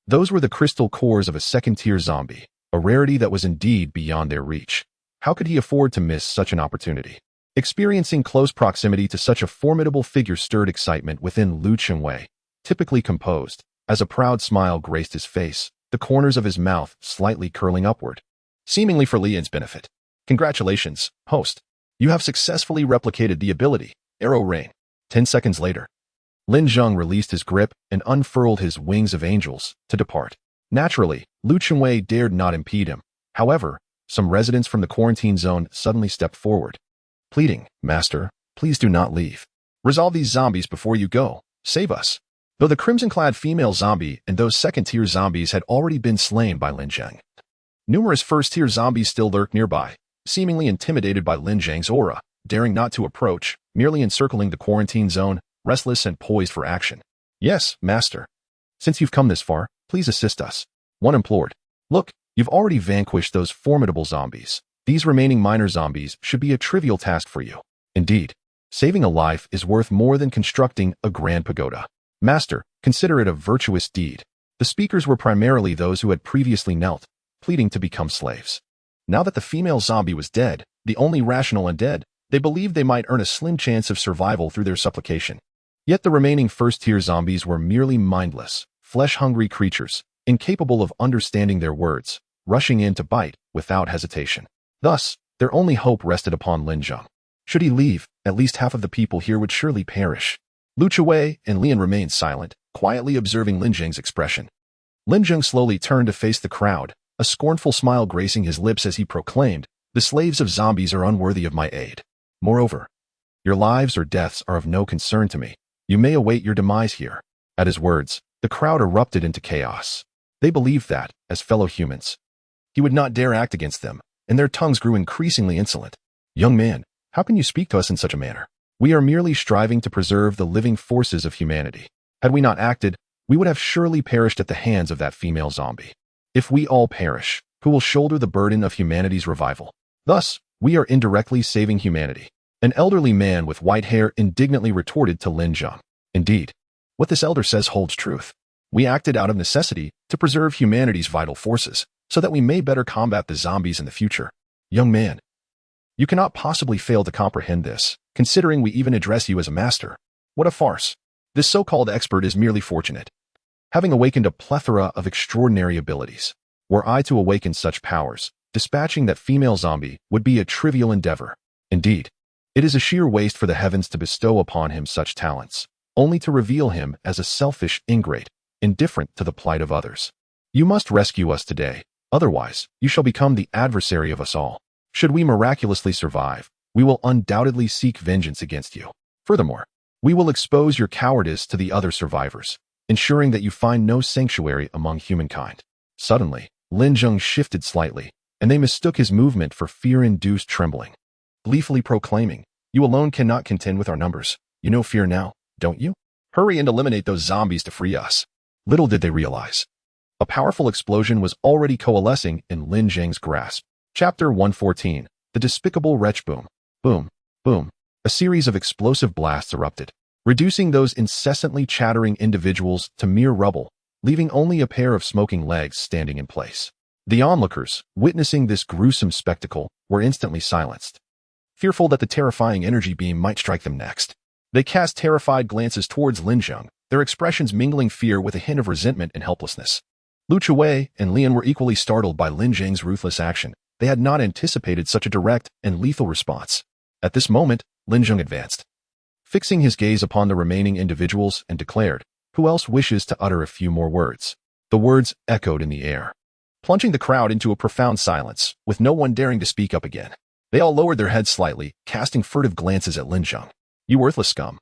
those were the crystal cores of a second-tier zombie, a rarity that was indeed beyond their reach. How could he afford to miss such an opportunity? Experiencing close proximity to such a formidable figure stirred excitement within Lu Chengwei, typically composed, as a proud smile graced his face, the corners of his mouth slightly curling upward, seemingly for Lian's benefit. "Congratulations, host. You have successfully replicated the ability, Arrow Rain." 10 seconds later, Lin Zheng released his grip and unfurled his wings of angels to depart. Naturally, Lu Chengwei dared not impede him. However, some residents from the quarantine zone suddenly stepped forward, pleading, "Master, please do not leave. Resolve these zombies before you go. Save us." Though the crimson-clad female zombie and those second-tier zombies had already been slain by Lin Zheng, numerous first-tier zombies still lurked nearby, seemingly intimidated by Lin Zheng's aura, daring not to approach, merely encircling the quarantine zone, restless and poised for action. "Yes, master. Since you've come this far, please assist us," one implored. "Look, you've already vanquished those formidable zombies. These remaining minor zombies should be a trivial task for you. Indeed, saving a life is worth more than constructing a grand pagoda. Master, consider it a virtuous deed." The speakers were primarily those who had previously knelt, pleading to become slaves. Now that the female zombie was dead, the only rational undead, they believed they might earn a slim chance of survival through their supplication. Yet the remaining first-tier zombies were merely mindless, flesh-hungry creatures, incapable of understanding their words, rushing in to bite without hesitation. Thus, their only hope rested upon Lin Zheng. Should he leave, at least half of the people here would surely perish. Lu Chuwei and Lian remained silent, quietly observing Lin Zheng's expression. Lin Zheng slowly turned to face the crowd, a scornful smile gracing his lips as he proclaimed, "The slaves of zombies are unworthy of my aid. Moreover, your lives or deaths are of no concern to me. You may await your demise here." At his words, the crowd erupted into chaos. They believed that, as fellow humans, he would not dare act against them, and their tongues grew increasingly insolent. "Young man, how can you speak to us in such a manner? We are merely striving to preserve the living forces of humanity. Had we not acted, we would have surely perished at the hands of that female zombie. If we all perish, who will shoulder the burden of humanity's revival? Thus, we are indirectly saving humanity." An elderly man with white hair indignantly retorted to Lin Zheng. "Indeed, what this elder says holds truth. We acted out of necessity to preserve humanity's vital forces, so that we may better combat the zombies in the future. Young man, you cannot possibly fail to comprehend this, considering we even address you as a master. What a farce. This so-called expert is merely fortunate, having awakened a plethora of extraordinary abilities. Were I to awaken such powers, dispatching that female zombie would be a trivial endeavor. Indeed, it is a sheer waste for the heavens to bestow upon him such talents, only to reveal him as a selfish ingrate, indifferent to the plight of others. You must rescue us today, otherwise you shall become the adversary of us all. Should we miraculously survive, we will undoubtedly seek vengeance against you. Furthermore, we will expose your cowardice to the other survivors, ensuring that you find no sanctuary among humankind." Suddenly, Lin Zheng shifted slightly, and they mistook his movement for fear-induced trembling. Gleefully proclaiming, "You alone cannot contend with our numbers. You know fear now, don't you? Hurry and eliminate those zombies to free us." Little did they realize, a powerful explosion was already coalescing in Lin Zheng's grasp. Chapter 114, The Despicable Wretch. Boom, boom, boom. A series of explosive blasts erupted, reducing those incessantly chattering individuals to mere rubble, leaving only a pair of smoking legs standing in place. The onlookers, witnessing this gruesome spectacle, were instantly silenced, fearful that the terrifying energy beam might strike them next. They cast terrified glances towards Lin Zheng, their expressions mingling fear with a hint of resentment and helplessness. Lu Chuwei and Lian were equally startled by Lin Zheng's ruthless action. They had not anticipated such a direct and lethal response. At this moment, Lin Zheng advanced, fixing his gaze upon the remaining individuals, and declared, "Who else wishes to utter a few more words?" The words echoed in the air, plunging the crowd into a profound silence, with no one daring to speak up again. They all lowered their heads slightly, casting furtive glances at Lin Zheng. "You worthless scum.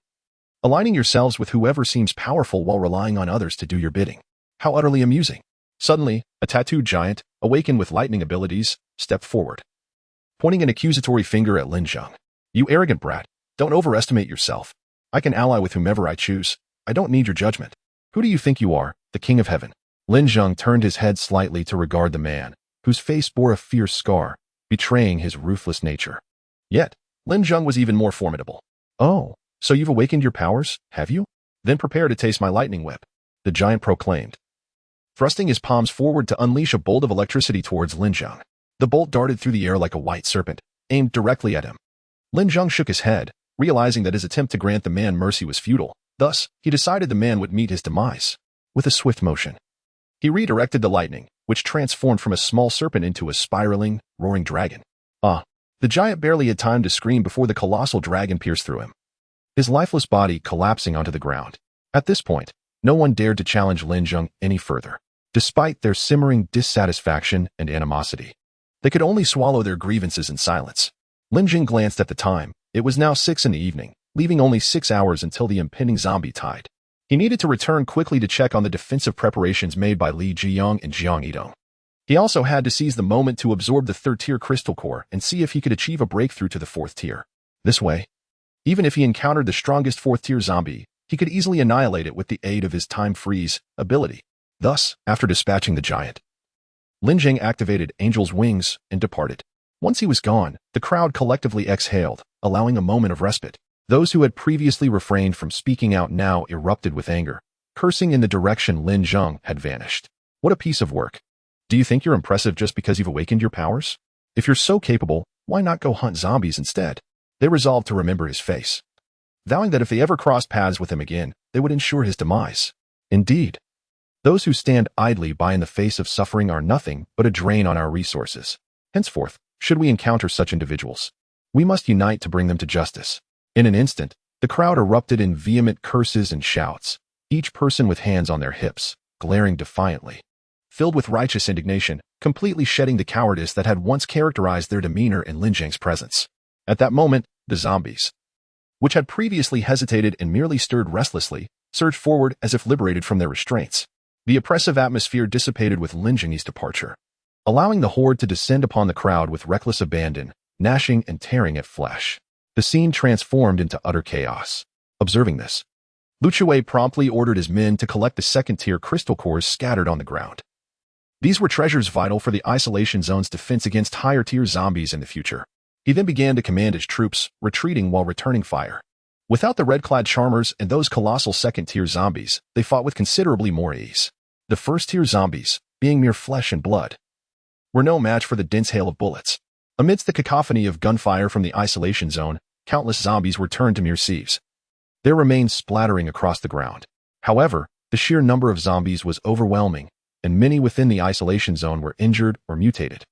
Aligning yourselves with whoever seems powerful while relying on others to do your bidding. How utterly amusing." Suddenly, a tattooed giant, awakened with lightning abilities, stepped forward, pointing an accusatory finger at Lin Zheng. "You arrogant brat, don't overestimate yourself. I can ally with whomever I choose. I don't need your judgment. Who do you think you are, the king of heaven?" Lin Zheng turned his head slightly to regard the man, whose face bore a fierce scar, betraying his ruthless nature. Yet, Lin Zheng was even more formidable. "Oh, so you've awakened your powers, have you? Then prepare to taste my lightning whip," the giant proclaimed, thrusting his palms forward to unleash a bolt of electricity towards Lin Zheng. The bolt darted through the air like a white serpent, aimed directly at him. Lin Zheng shook his head, realizing that his attempt to grant the man mercy was futile. Thus, he decided the man would meet his demise. With a swift motion, he redirected the lightning, which transformed from a small serpent into a spiraling, roaring dragon. Ah! The giant barely had time to scream before the colossal dragon pierced through him, his lifeless body collapsing onto the ground. At this point, no one dared to challenge Lin Zheng any further. Despite their simmering dissatisfaction and animosity, they could only swallow their grievances in silence. Lin Zheng glanced at the time. It was now 6 p.m, leaving only 6 hours until the impending zombie tide. He needed to return quickly to check on the defensive preparations made by Li Jiyong and Jiang Yidong. He also had to seize the moment to absorb the 3rd-tier crystal core and see if he could achieve a breakthrough to the 4th tier. This way, even if he encountered the strongest 4th-tier zombie, he could easily annihilate it with the aid of his time freeze ability. Thus, after dispatching the giant, Lin Zheng activated Angel's Wings and departed. Once he was gone, the crowd collectively exhaled, allowing a moment of respite. Those who had previously refrained from speaking out now erupted with anger, cursing in the direction Lin Zheng had vanished. What a piece of work. Do you think you're impressive just because you've awakened your powers? If you're so capable, why not go hunt zombies instead? They resolved to remember his face, vowing that if they ever crossed paths with him again, they would ensure his demise. Indeed, those who stand idly by in the face of suffering are nothing but a drain on our resources. Henceforth, should we encounter such individuals, We must unite to bring them to justice. In an instant, the crowd erupted in vehement curses and shouts, each person with hands on their hips, glaring defiantly. Filled with righteous indignation, completely shedding the cowardice that had once characterized their demeanor in Lin Zheng's presence. At that moment, the zombies, which had previously hesitated and merely stirred restlessly, surged forward as if liberated from their restraints. The oppressive atmosphere dissipated with Lin Zheng's departure, allowing the horde to descend upon the crowd with reckless abandon, gnashing and tearing at flesh. The scene transformed into utter chaos. Observing this, Lu Qiwei promptly ordered his men to collect the second-tier crystal cores scattered on the ground. These were treasures vital for the isolation zone's defense against higher-tier zombies in the future. He then began to command his troops, retreating while returning fire. Without the red-clad charmers and those colossal second-tier zombies, they fought with considerably more ease. The first-tier zombies, being mere flesh and blood, were no match for the dense hail of bullets. Amidst the cacophony of gunfire from the isolation zone, countless zombies were turned to mere sieves, their remains splattering across the ground. However, the sheer number of zombies was overwhelming, and many within the isolation zone were injured or mutated,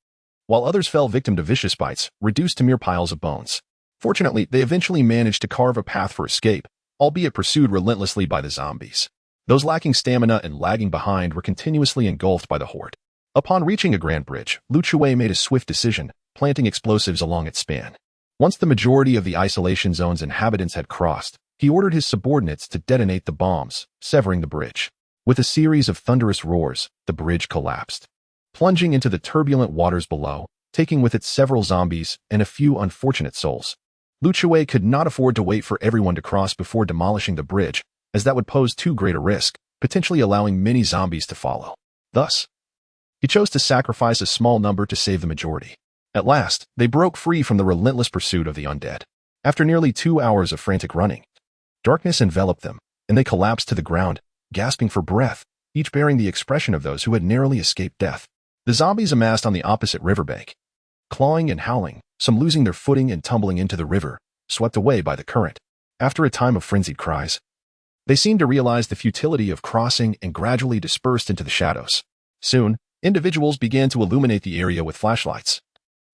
while others fell victim to vicious bites, reduced to mere piles of bones. Fortunately, they eventually managed to carve a path for escape, albeit pursued relentlessly by the zombies. Those lacking stamina and lagging behind were continuously engulfed by the horde. Upon reaching a grand bridge, Lu Qiwei made a swift decision, planting explosives along its span. Once the majority of the isolation zone's inhabitants had crossed, he ordered his subordinates to detonate the bombs, severing the bridge. With a series of thunderous roars, the bridge collapsed, plunging into the turbulent waters below, taking with it several zombies and a few unfortunate souls. Lu Qiwei could not afford to wait for everyone to cross before demolishing the bridge, as that would pose too great a risk, potentially allowing many zombies to follow. Thus, he chose to sacrifice a small number to save the majority. At last, they broke free from the relentless pursuit of the undead. After nearly 2 hours of frantic running, darkness enveloped them, and they collapsed to the ground, gasping for breath, each bearing the expression of those who had narrowly escaped death. The zombies amassed on the opposite riverbank, clawing and howling, some losing their footing and tumbling into the river, swept away by the current. After a time of frenzied cries, they seemed to realize the futility of crossing and gradually dispersed into the shadows. Soon, individuals began to illuminate the area with flashlights,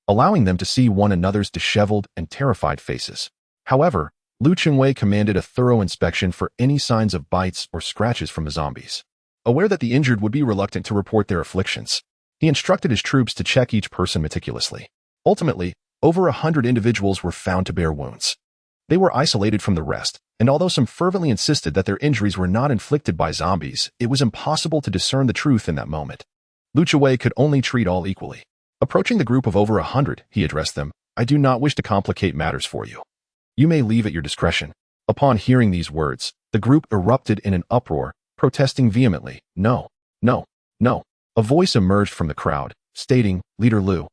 allowing them to see one another's disheveled and terrified faces. However, Lu Qiwei commanded a thorough inspection for any signs of bites or scratches from the zombies. Aware that the injured would be reluctant to report their afflictions, he instructed his troops to check each person meticulously. Ultimately, over 100 individuals were found to bear wounds. They were isolated from the rest, and although some fervently insisted that their injuries were not inflicted by zombies, it was impossible to discern the truth in that moment. Lu Qiwei could only treat all equally. Approaching the group of over 100, he addressed them, "I do not wish to complicate matters for you. You may leave at your discretion." Upon hearing these words, the group erupted in an uproar, protesting vehemently, "No, no, no." A voice emerged from the crowd, stating, "Leader Lu,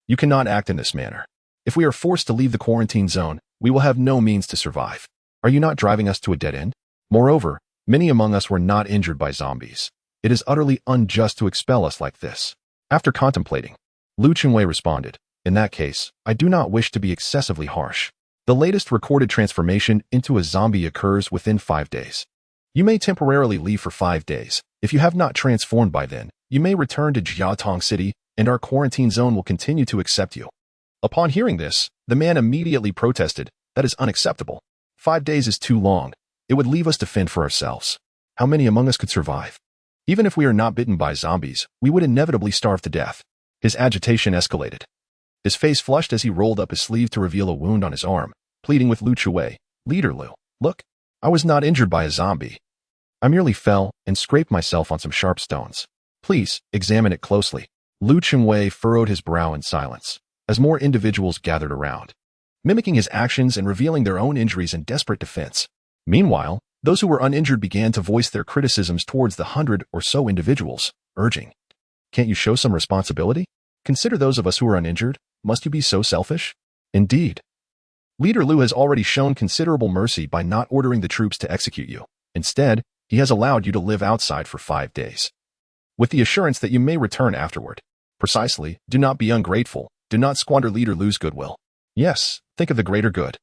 you cannot act in this manner. If we are forced to leave the quarantine zone, we will have no means to survive. Are you not driving us to a dead end? Moreover, many among us were not injured by zombies. It is utterly unjust to expel us like this." After contemplating, Lu Qiwei responded, "In that case, I do not wish to be excessively harsh. The latest recorded transformation into a zombie occurs within 5 days. You may temporarily leave for 5 days. If you have not transformed by then, you may return to Jiatong City, and our quarantine zone will continue to accept you." Upon hearing this, the man immediately protested, "That is unacceptable. 5 days is too long. It would leave us to fend for ourselves. How many among us could survive? Even if we are not bitten by zombies, we would inevitably starve to death." His agitation escalated. His face flushed as he rolled up his sleeve to reveal a wound on his arm, pleading with Lu Qiwei, "Leader Lu, look, I was not injured by a zombie. I merely fell and scraped myself on some sharp stones. Please examine it closely." Lu Qiwei furrowed his brow in silence, as more individuals gathered around, mimicking his actions and revealing their own injuries in desperate defense. Meanwhile, those who were uninjured began to voice their criticisms towards the 100 or so individuals, urging, "Can't you show some responsibility? Consider those of us who are uninjured. Must you be so selfish?" Indeed, Leader Lu has already shown considerable mercy by not ordering the troops to execute you. Instead, he has allowed you to live outside for 5 days, with the assurance that you may return afterward. Precisely, do not be ungrateful. Do not squander Leader Lu's goodwill. Yes, think of the greater good.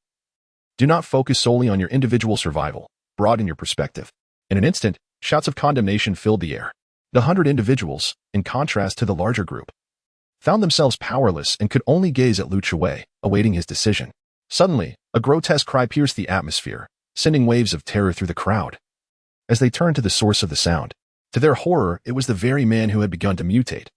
Do not focus solely on your individual survival. Broaden your perspective. In an instant, shouts of condemnation filled the air. The 100 individuals, in contrast to the larger group, found themselves powerless and could only gaze at Lu Chuwei, awaiting his decision. Suddenly, a grotesque cry pierced the atmosphere, sending waves of terror through the crowd. As they turned to the source of the sound, to their horror, it was the very man who had begun to mutate.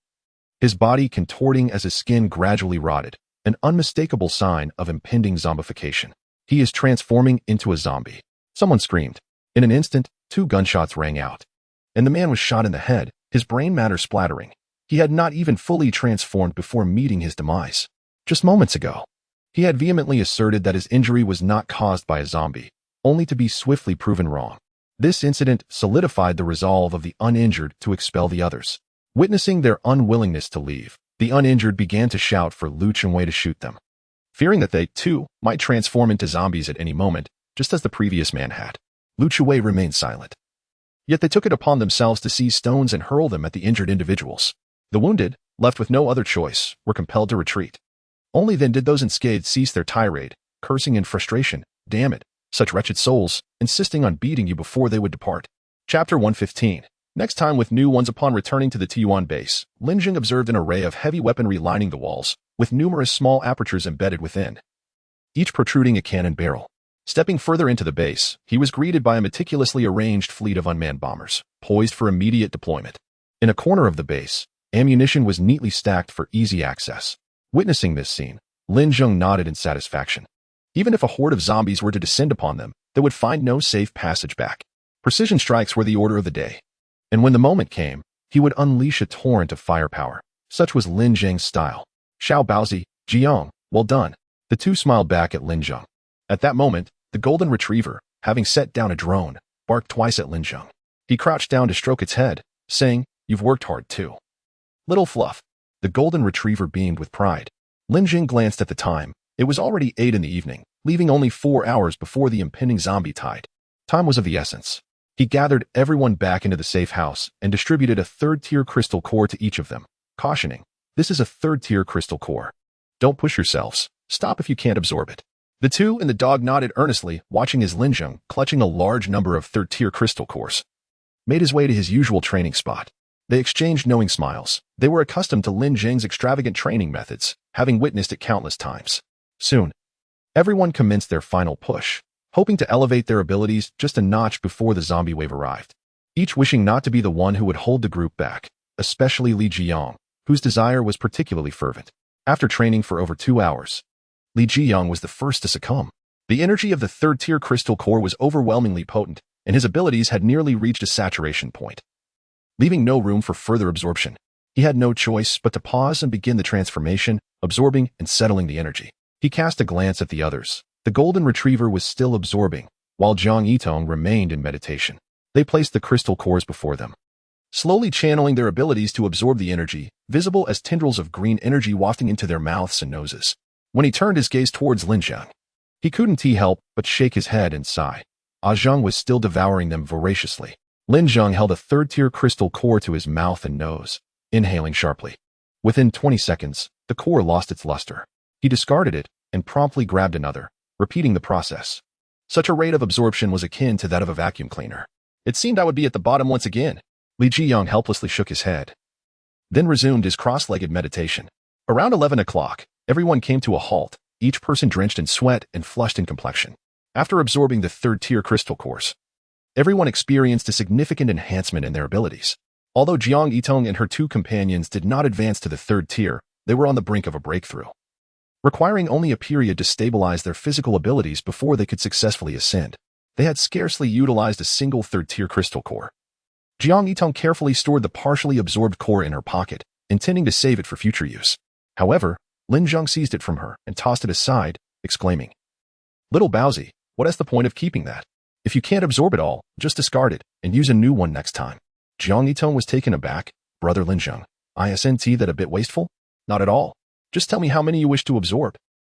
His body contorting as his skin gradually rotted, an unmistakable sign of impending zombification. He is transforming into a zombie. Someone screamed. In an instant, 2 gunshots rang out, and the man was shot in the head, his brain matter splattering. He had not even fully transformed before meeting his demise. Just moments ago, he had vehemently asserted that his injury was not caused by a zombie, only to be swiftly proven wrong. This incident solidified the resolve of the uninjured to expel the others. Witnessing their unwillingness to leave, the uninjured began to shout for Lu Chuwei to shoot them, fearing that they, too, might transform into zombies at any moment, just as the previous man had. Lu Chuwei remained silent. Yet they took it upon themselves to seize stones and hurl them at the injured individuals. The wounded, left with no other choice, were compelled to retreat. Only then did those unscathed cease their tirade, cursing in frustration. Damn it, such wretched souls, insisting on beating you before they would depart. Chapter 115. Next time with new ones. Upon returning to the Tiyuan base, Lin Zheng observed an array of heavy weaponry lining the walls, with numerous small apertures embedded within, each protruding a cannon barrel. Stepping further into the base, he was greeted by a meticulously arranged fleet of unmanned bombers, poised for immediate deployment. In a corner of the base, ammunition was neatly stacked for easy access. Witnessing this scene, Lin Zheng nodded in satisfaction. Even if a horde of zombies were to descend upon them, they would find no safe passage back. Precision strikes were the order of the day. And when the moment came, he would unleash a torrent of firepower. Such was Lin Zheng's style. Xiao Baozi, Jiang, well done. The two smiled back at Lin Zheng. At that moment, the golden retriever, having set down a drone, barked twice at Lin Zheng. He crouched down to stroke its head, saying, "You've worked hard too." Little fluff. The golden retriever beamed with pride. Lin Zheng glanced at the time. It was already 8 in the evening, leaving only 4 hours before the impending zombie tide. Time was of the essence. He gathered everyone back into the safe house and distributed a 3rd-tier crystal core to each of them, cautioning, "This is a 3rd-tier crystal core. Don't push yourselves. Stop if you can't absorb it." The two and the dog nodded earnestly, watching as Lin Zheng, clutching a large number of 3rd-tier crystal cores, made his way to his usual training spot. They exchanged knowing smiles. They were accustomed to Lin Zheng's extravagant training methods, having witnessed it countless times. Soon, everyone commenced their final push, hoping to elevate their abilities just a notch before the zombie wave arrived, each wishing not to be the one who would hold the group back, especially Li Jiyang, whose desire was particularly fervent. After training for over 2 hours, Li Jiyang was the first to succumb. The energy of the 3rd-tier crystal core was overwhelmingly potent, and his abilities had nearly reached a saturation point, leaving no room for further absorption. He had no choice but to pause and begin the transformation, absorbing and settling the energy. He cast a glance at the others. The golden retriever was still absorbing, while Zhang Yitong remained in meditation. They placed the crystal cores before them, slowly channeling their abilities to absorb the energy, visible as tendrils of green energy wafting into their mouths and noses. When he turned his gaze towards Lin Zheng, he couldn't help but shake his head and sigh. Zhang was still devouring them voraciously. Lin Zheng held a 3rd-tier crystal core to his mouth and nose, inhaling sharply. Within 20 seconds, the core lost its luster. He discarded it and promptly grabbed another, repeating the process. Such a rate of absorption was akin to that of a vacuum cleaner. It seemed I would be at the bottom once again. Li Jiyang helplessly shook his head, then resumed his cross-legged meditation. Around 11 o'clock, everyone came to a halt, each person drenched in sweat and flushed in complexion. After absorbing the 3rd-tier crystal cores, everyone experienced a significant enhancement in their abilities. Although Jiang Yitong and her 2 companions did not advance to the 3rd tier, they were on the brink of a breakthrough, requiring only a period to stabilize their physical abilities before they could successfully ascend. They had scarcely utilized a single 3rd-tier crystal core. Jiang Yitong carefully stored the partially absorbed core in her pocket, intending to save it for future use. However, Lin Zheng seized it from her and tossed it aside, exclaiming, "Little Baozi, what is the point of keeping that? If you can't absorb it all, just discard it and use a new one next time." Jiang Yitong was taken aback. "Brother Lin Zheng, isn't that a bit wasteful?" "Not at all. Just tell me how many you wish to absorb."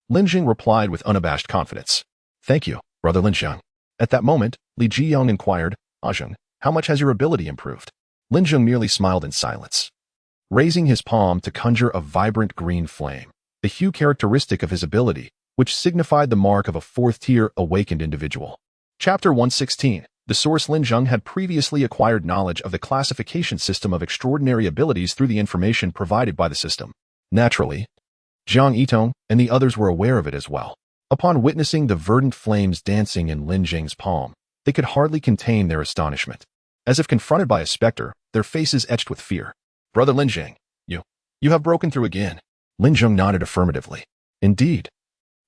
Lin Zheng replied with unabashed confidence. "Thank you, Brother Lin Zheng." At that moment, Li Jiyang inquired, "Zheng, how much has your ability improved?" Lin Zheng merely smiled in silence, raising his palm to conjure a vibrant green flame, the hue characteristic of his ability, which signified the mark of a 4th-tier awakened individual. Chapter 116. The source. Lin Zheng had previously acquired knowledge of the classification system of extraordinary abilities through the information provided by the system. Naturally, Jiang Yitong and the others were aware of it as well. Upon witnessing the verdant flames dancing in Lin Zheng's palm, they could hardly contain their astonishment. As if confronted by a specter, their faces etched with fear. "Brother Lin Zheng, you have broken through again." Lin Zheng nodded affirmatively. "Indeed.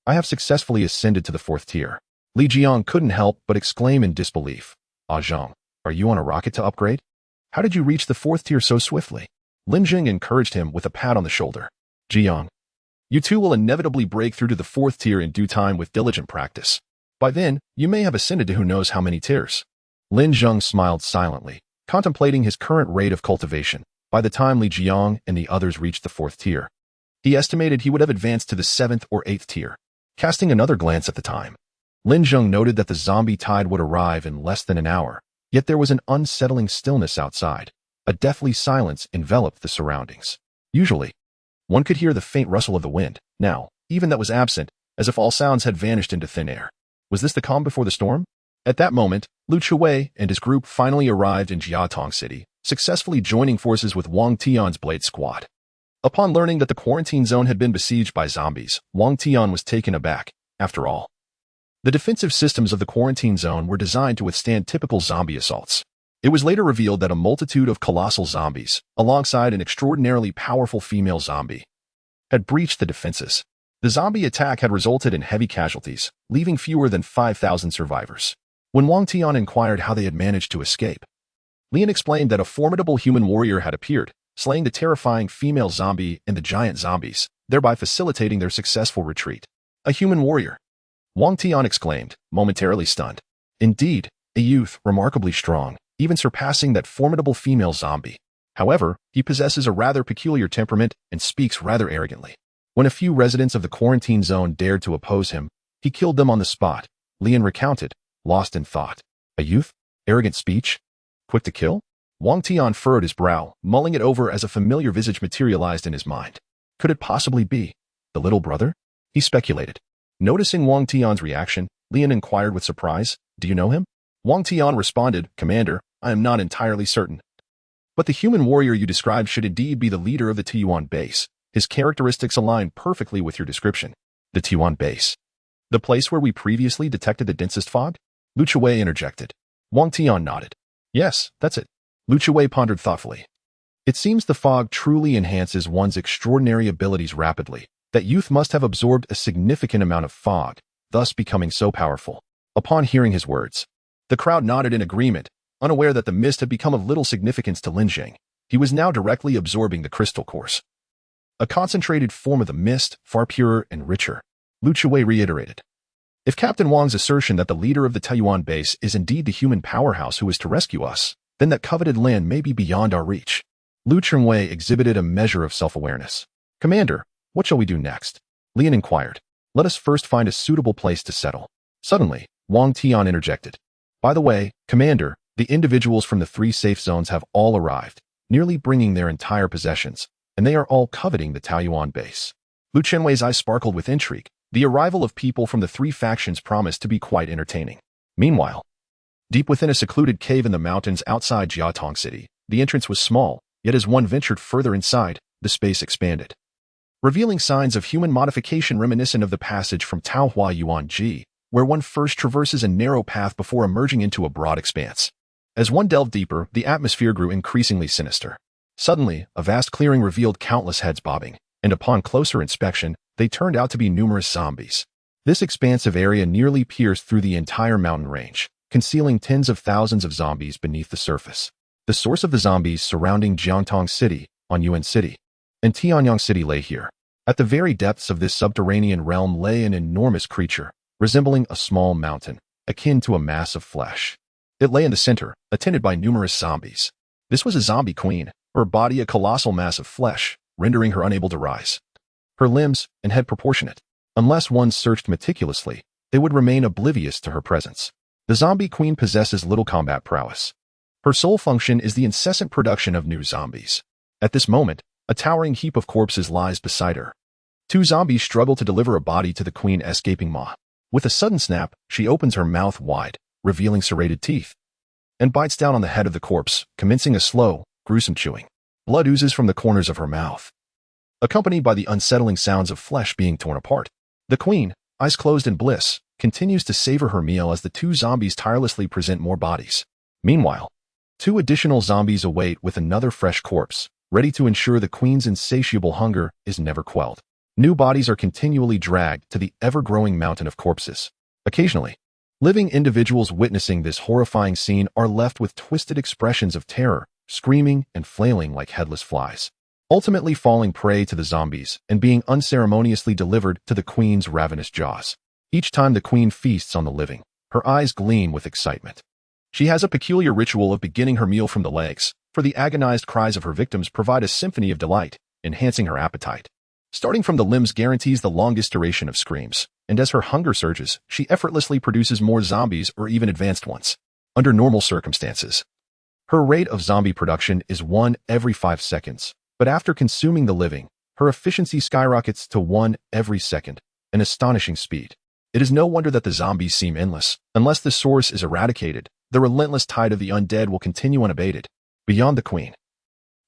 I have successfully ascended to the 4th tier." Li Jiang couldn't help but exclaim in disbelief. "Ah Zhang, are you on a rocket to upgrade? How did you reach the 4th tier so swiftly?" Lin Zheng encouraged him with a pat on the shoulder. "Jiang, you too will inevitably break through to the 4th tier in due time with diligent practice. By then, you may have ascended to who knows how many tiers." Lin Zheng smiled silently, contemplating his current rate of cultivation. By the time Li Jiang and the others reached the 4th tier, he estimated he would have advanced to the 7th or 8th tier. Casting another glance at the time, Lin Zheng noted that the zombie tide would arrive in less than an hour, yet there was an unsettling stillness outside. A deathly silence enveloped the surroundings. Usually, one could hear the faint rustle of the wind. Now, even that was absent, as if all sounds had vanished into thin air. Was this the calm before the storm? At that moment, Lu Chuwei and his group finally arrived in Jiatong City, successfully joining forces with Wang Tian's Blade Squad. Upon learning that the quarantine zone had been besieged by zombies, Wang Tian was taken aback. After all, the defensive systems of the quarantine zone were designed to withstand typical zombie assaults. It was later revealed that a multitude of colossal zombies, alongside an extraordinarily powerful female zombie, had breached the defenses. The zombie attack had resulted in heavy casualties, leaving fewer than 5,000 survivors. When Wang Tian inquired how they had managed to escape, Lian explained that a formidable human warrior had appeared, slaying the terrifying female zombie and the giant zombies, thereby facilitating their successful retreat. "A human warrior?" Wang Tian exclaimed, momentarily stunned. "Indeed, a youth remarkably strong, even surpassing that formidable female zombie. However, he possesses a rather peculiar temperament and speaks rather arrogantly. When a few residents of the quarantine zone dared to oppose him, he killed them on the spot," Lian recounted, lost in thought. "A youth? Arrogant speech? Quick to kill?" Wang Tian furrowed his brow, mulling it over as a familiar visage materialized in his mind. Could it possibly be the little brother? He speculated. Noticing Wang Tian's reaction, Lian inquired with surprise, "Do you know him?" Wang Tian responded, "Commander, I am not entirely certain. But the human warrior you described should indeed be the leader of the Tiyuan base. His characteristics align perfectly with your description." "The Tiyuan base? The place where we previously detected the densest fog?" Lu Chuwei interjected. Wang Tian nodded. "Yes, that's it." Lu Chuwei pondered thoughtfully. "It seems the fog truly enhances one's extraordinary abilities rapidly. That youth must have absorbed a significant amount of fog, thus becoming so powerful." Upon hearing his words, the crowd nodded in agreement, unaware that the mist had become of little significance to Lin Zheng. He was now directly absorbing the crystal course, a concentrated form of the mist, far purer and richer. Lu Chuwei reiterated. "If Captain Wang's assertion that the leader of the Taiyuan base is indeed the human powerhouse who is to rescue us, then that coveted land may be beyond our reach." Lu Chengwei exhibited a measure of self-awareness. "Commander, what shall we do next?" Lian inquired. "Let us first find a suitable place to settle." Suddenly, Wang Tian interjected. "By the way, Commander, the individuals from the 3 safe zones have all arrived, nearly bringing their entire possessions, and they are all coveting the Taiyuan base." Lu Chenwei's eyes sparkled with intrigue. The arrival of people from the 3 factions promised to be quite entertaining. Meanwhile, deep within a secluded cave in the mountains outside Jiatong City, the entrance was small, yet as one ventured further inside, the space expanded, revealing signs of human modification reminiscent of the passage from Taohua Yuan Ji, where one first traverses a narrow path before emerging into a broad expanse. As one delved deeper, the atmosphere grew increasingly sinister. Suddenly, a vast clearing revealed countless heads bobbing, and upon closer inspection, they turned out to be numerous zombies. This expansive area nearly pierced through the entire mountain range, concealing tens of thousands of zombies beneath the surface. The source of the zombies surrounding Jiangtong City, on Yuan City, and Tianyang City lay here. At the very depths of this subterranean realm lay an enormous creature, resembling a small mountain, akin to a mass of flesh. It lay in the center, attended by numerous zombies. This was a zombie queen, her body a colossal mass of flesh, rendering her unable to rise. Her limbs and head proportionate. Unless one searched meticulously, they would remain oblivious to her presence. The zombie queen possesses little combat prowess. Her sole function is the incessant production of new zombies. At this moment, a towering heap of corpses lies beside her. 2 zombies struggle to deliver a body to the queen escaping maw. With a sudden snap, she opens her mouth wide, revealing serrated teeth, and bites down on the head of the corpse, commencing a slow, gruesome chewing. Blood oozes from the corners of her mouth. accompanied by the unsettling sounds of flesh being torn apart. The queen, eyes closed in bliss, continues to savor her meal as the two zombies tirelessly present more bodies. Meanwhile, two additional zombies await with another fresh corpse, ready to ensure the queen's insatiable hunger is never quelled. New bodies are continually dragged to the ever-growing mountain of corpses. Occasionally, living individuals witnessing this horrifying scene are left with twisted expressions of terror, screaming and flailing like headless flies, ultimately falling prey to the zombies and being unceremoniously delivered to the queen's ravenous jaws. Each time the queen feasts on the living, her eyes gleam with excitement. She has a peculiar ritual of beginning her meal from the legs, for the agonized cries of her victims provide a symphony of delight, enhancing her appetite. Starting from the limbs guarantees the longest duration of screams, and as her hunger surges, she effortlessly produces more zombies or even advanced ones. Under normal circumstances, her rate of zombie production is 1 every 5 seconds, but after consuming the living, her efficiency skyrockets to 1 every second, an astonishing speed. It is no wonder that the zombies seem endless. Unless the source is eradicated, the relentless tide of the undead will continue unabated. Beyond the queen,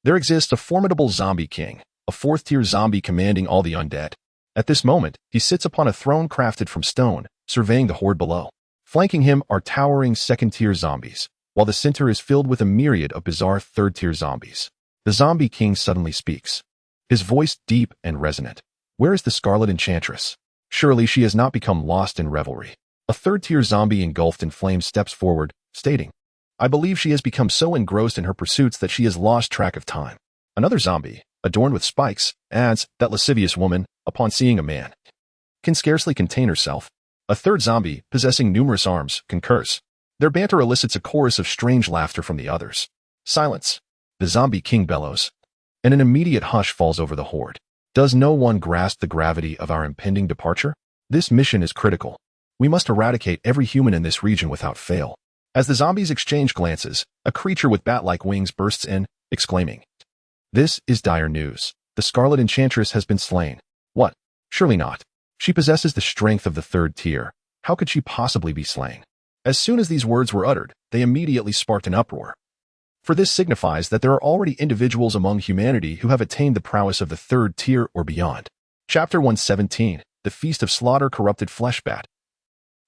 there exists a formidable zombie king, a 4th-tier zombie commanding all the undead. At this moment, he sits upon a throne crafted from stone, surveying the horde below. Flanking him are towering 2nd-tier zombies, while the center is filled with a myriad of bizarre 3rd-tier zombies. The zombie king suddenly speaks, his voice deep and resonant. Where is the Scarlet Enchantress? Surely she has not become lost in revelry. A 3rd-tier zombie engulfed in flames steps forward, stating, I believe she has become so engrossed in her pursuits that she has lost track of time. Another zombie, adorned with spikes, adds, that lascivious woman, upon seeing a man, can scarcely contain herself. A 3rd zombie, possessing numerous arms, concurs. Their banter elicits a chorus of strange laughter from the others. Silence. The zombie king bellows, and an immediate hush falls over the horde. Does no one grasp the gravity of our impending departure? This mission is critical. We must eradicate every human in this region without fail. As the zombies exchange glances, a creature with bat-like wings bursts in, exclaiming, This is dire news. The Scarlet Enchantress has been slain. What? Surely not. She possesses the strength of the 3rd tier. How could she possibly be slain? As soon as these words were uttered, they immediately sparked an uproar. For this signifies that there are already individuals among humanity who have attained the prowess of the 3rd tier or beyond. Chapter 117, The Feast of Slaughter Corrupted Flesh Bat.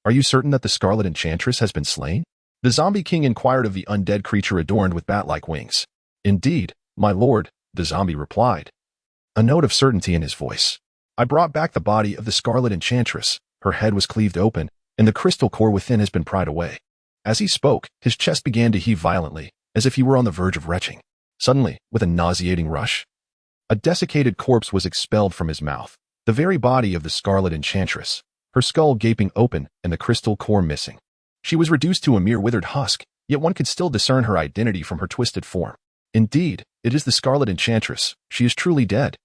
Are you certain that the Scarlet Enchantress has been slain? The zombie king inquired of the undead creature adorned with bat-like wings. Indeed, my lord, the zombie replied, a note of certainty in his voice. I brought back the body of the Scarlet Enchantress. Her head was cleaved open, and the crystal core within has been pried away. As he spoke, his chest began to heave violently, as if he were on the verge of retching. Suddenly, with a nauseating rush, a desiccated corpse was expelled from his mouth, the very body of the Scarlet Enchantress, her skull gaping open and the crystal core missing. She was reduced to a mere withered husk, yet one could still discern her identity from her twisted form. Indeed, it is the Scarlet Enchantress. She is truly dead,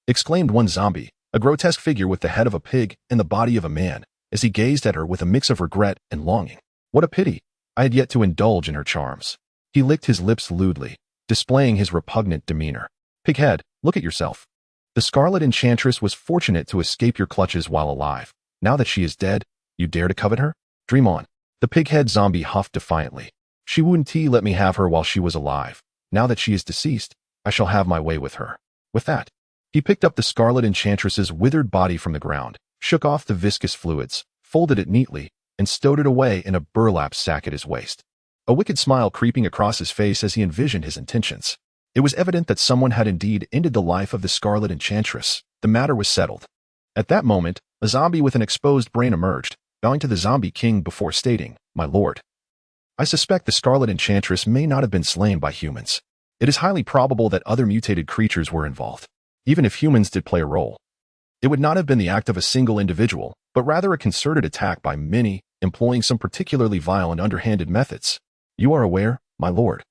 exclaimed one zombie, a grotesque figure with the head of a pig and the body of a man, as he gazed at her with a mix of regret and longing. What a pity! I had yet to indulge in her charms. He licked his lips lewdly, displaying his repugnant demeanor. Pighead, look at yourself. The Scarlet Enchantress was fortunate to escape your clutches while alive. Now that she is dead, you dare to covet her? Dream on. The pighead zombie huffed defiantly. She wouldn't let me have her while she was alive. Now that she is deceased, I shall have my way with her. With that, he picked up the Scarlet Enchantress's withered body from the ground, shook off the viscous fluids, folded it neatly, and stowed it away in a burlap sack at his waist. A wicked smile creeping across his face as he envisioned his intentions. It was evident that someone had indeed ended the life of the Scarlet Enchantress. The matter was settled. At that moment, a zombie with an exposed brain emerged, bowing to the zombie king before stating, My lord, I suspect the Scarlet Enchantress may not have been slain by humans. It is highly probable that other mutated creatures were involved. Even if humans did play a role, it would not have been the act of a single individual, but rather a concerted attack by many, employing some particularly vile and underhanded methods. You are aware, my lord,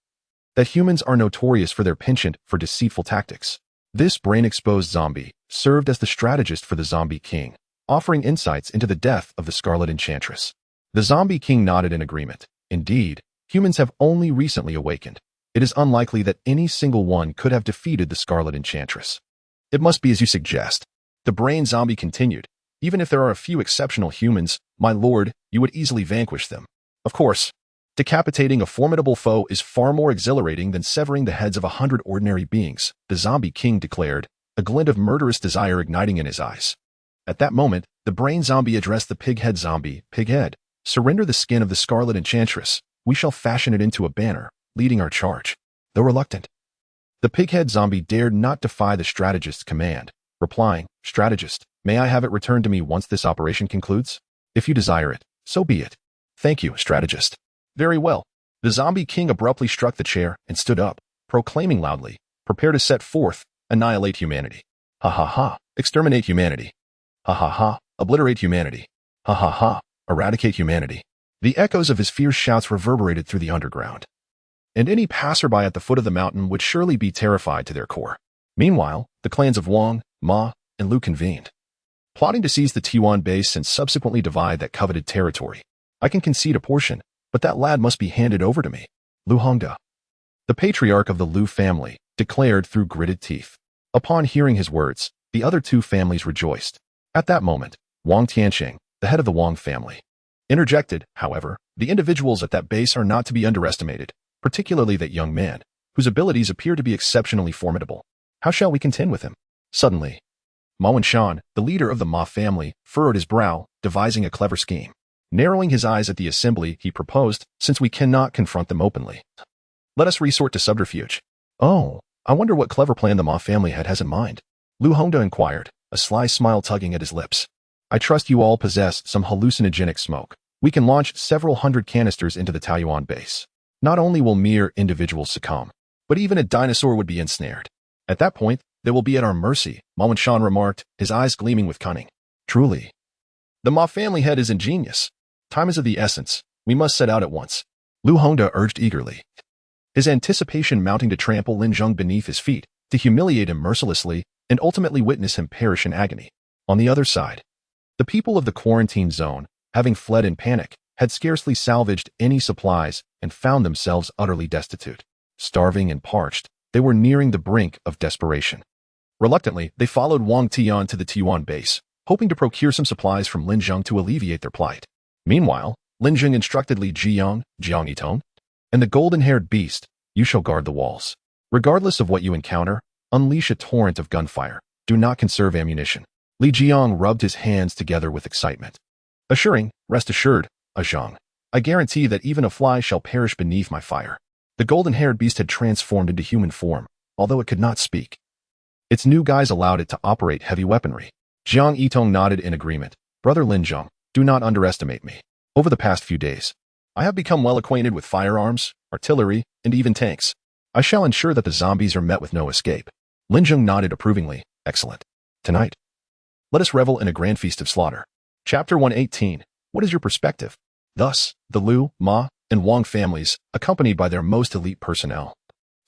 that humans are notorious for their penchant for deceitful tactics. This brain-exposed zombie served as the strategist for the zombie king, offering insights into the death of the Scarlet Enchantress. The zombie king nodded in agreement. Indeed, humans have only recently awakened. It is unlikely that any single one could have defeated the Scarlet Enchantress. It must be as you suggest. The brain zombie continued. Even if there are a few exceptional humans, my lord, you would easily vanquish them. Of course, decapitating a formidable foe is far more exhilarating than severing the heads of 100 ordinary beings, the zombie king declared, a glint of murderous desire igniting in his eyes. At that moment, the brain zombie addressed the pighead zombie. Pighead, surrender the skin of the Scarlet Enchantress. We shall fashion it into a banner, leading our charge. Though reluctant, the pighead zombie dared not defy the strategist's command, replying, Strategist, may I have it returned to me once this operation concludes? If you desire it, so be it. Thank you, strategist. Very well. The zombie king abruptly struck the chair and stood up, proclaiming loudly, Prepare to set forth, annihilate humanity. Ha ha ha, exterminate humanity. Ha ha ha, obliterate humanity. Ha ha ha, eradicate humanity. The echoes of his fierce shouts reverberated through the underground, and any passerby at the foot of the mountain would surely be terrified to their core. Meanwhile, the clans of Wang, Ma, and Lu convened, plotting to seize the T1 base and subsequently divide that coveted territory. I can concede a portion, but that lad must be handed over to me. Lu Hongda, the patriarch of the Lu family, declared through gritted teeth. Upon hearing his words, the other two families rejoiced. At that moment, Wang Tianqing, the head of the Wang family, interjected. However, the individuals at that base are not to be underestimated, particularly that young man, whose abilities appear to be exceptionally formidable. How shall we contend with him? Suddenly, Ma Wenshan, the leader of the Ma family, furrowed his brow, devising a clever scheme. Narrowing his eyes at the assembly, he proposed, since we cannot confront them openly, let us resort to subterfuge. Oh, I wonder what clever plan the Ma family has in mind. Lu Hongda inquired, a sly smile tugging at his lips. I trust you all possess some hallucinogenic smoke. We can launch several hundred canisters into the Taiyuan base. Not only will mere individuals succumb, but even a dinosaur would be ensnared. At that point, they will be at our mercy, Ma Wenshan remarked, his eyes gleaming with cunning. Truly, the Ma family head is ingenious. Time is of the essence. We must set out at once. Lu Hongda urged eagerly, his anticipation mounting to trample Lin Zheng beneath his feet, to humiliate him mercilessly, and ultimately witness him perish in agony. On the other side, the people of the quarantine zone, having fled in panic, had scarcely salvaged any supplies and found themselves utterly destitute. Starving and parched, they were nearing the brink of desperation. Reluctantly, they followed Wang Tian to the T1 base, hoping to procure some supplies from Lin Zheng to alleviate their plight. Meanwhile, Lin Zheng instructed Li Jiang, Jiang Yitong, and the golden-haired beast, you shall guard the walls. Regardless of what you encounter, unleash a torrent of gunfire. Do not conserve ammunition. Li Jiang rubbed his hands together with excitement, assuring, rest assured, Zhang, I guarantee that even a fly shall perish beneath my fire. The golden-haired beast had transformed into human form, although it could not speak. Its new guise allowed it to operate heavy weaponry. Jiang Yitong nodded in agreement. Brother Lin Zheng, do not underestimate me. Over the past few days, I have become well acquainted with firearms, artillery, and even tanks. I shall ensure that the zombies are met with no escape. Lin Zheng nodded approvingly. Excellent. Tonight, let us revel in a grand feast of slaughter. Chapter 118. What is your perspective? Thus, the Lu, Ma, and Wang families, accompanied by their most elite personnel,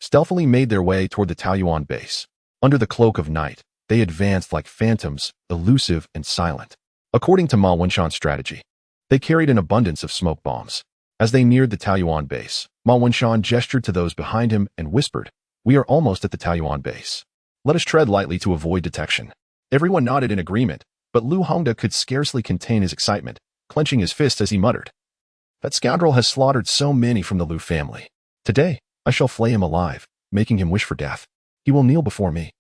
stealthily made their way toward the Taiyuan base. Under the cloak of night, they advanced like phantoms, elusive and silent. According to Ma Wenshan's strategy, they carried an abundance of smoke bombs. As they neared the Taiyuan base, Ma Wenshan gestured to those behind him and whispered, We are almost at the Taiyuan base. Let us tread lightly to avoid detection. Everyone nodded in agreement, but Lu Hongda could scarcely contain his excitement, clenching his fists as he muttered, That scoundrel has slaughtered so many from the Lu family. Today, I shall flay him alive, making him wish for death. He will kneel before me,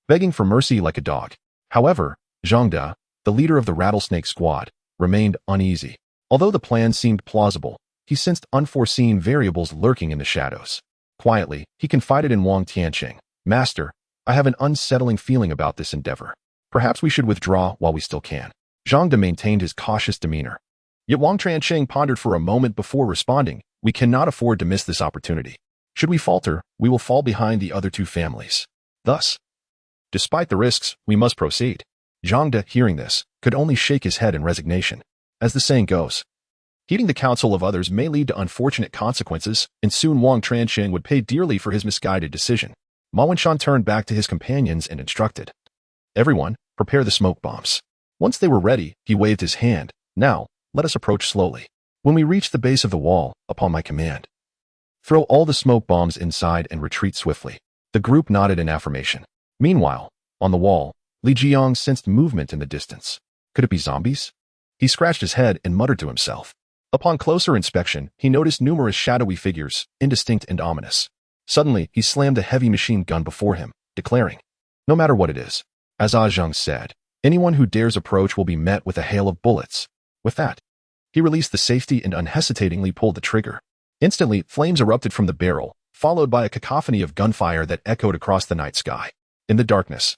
begging for mercy like a dog. However, Zhang Da, the leader of the Rattlesnake Squad, remained uneasy. Although the plan seemed plausible, he sensed unforeseen variables lurking in the shadows. Quietly, he confided in Wang Tianqing, Master, I have an unsettling feeling about this endeavor. Perhaps we should withdraw while we still can. Zhang Da maintained his cautious demeanor. Yet Wang Tianqing pondered for a moment before responding, We cannot afford to miss this opportunity. Should we falter, we will fall behind the other two families. Thus, despite the risks, we must proceed. Zhang Da, hearing this, could only shake his head in resignation. As the saying goes, heeding the counsel of others may lead to unfortunate consequences, and soon Wang Tianqing would pay dearly for his misguided decision. Ma Wenshan turned back to his companions and instructed, Everyone, prepare the smoke bombs. Once they were ready, he waved his hand. Now, let us approach slowly. When we reach the base of the wall, upon my command, throw all the smoke bombs inside and retreat swiftly. The group nodded in affirmation. Meanwhile, on the wall, Li Jiang sensed movement in the distance. Could it be zombies? He scratched his head and muttered to himself. Upon closer inspection, he noticed numerous shadowy figures, indistinct and ominous. Suddenly, he slammed a heavy machine gun before him, declaring, no matter what it is. As Zheng said, anyone who dares approach will be met with a hail of bullets. With that, he released the safety and unhesitatingly pulled the trigger. Instantly, flames erupted from the barrel, followed by a cacophony of gunfire that echoed across the night sky. In the darkness,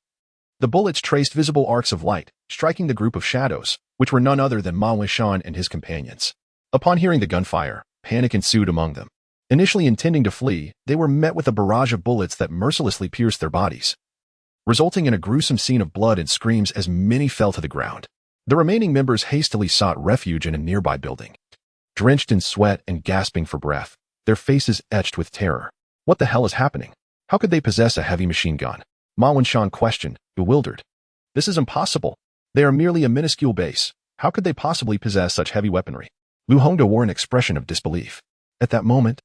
the bullets traced visible arcs of light, striking the group of shadows, which were none other than Ma Wenshan and his companions. Upon hearing the gunfire, panic ensued among them. Initially intending to flee, they were met with a barrage of bullets that mercilessly pierced their bodies, resulting in a gruesome scene of blood and screams as many fell to the ground. The remaining members hastily sought refuge in a nearby building. Drenched in sweat and gasping for breath, their faces etched with terror. What the hell is happening? How could they possess a heavy machine gun? Ma Wenshan questioned, bewildered. This is impossible. They are merely a minuscule base. How could they possibly possess such heavy weaponry? Lu Hongda wore an expression of disbelief. At that moment,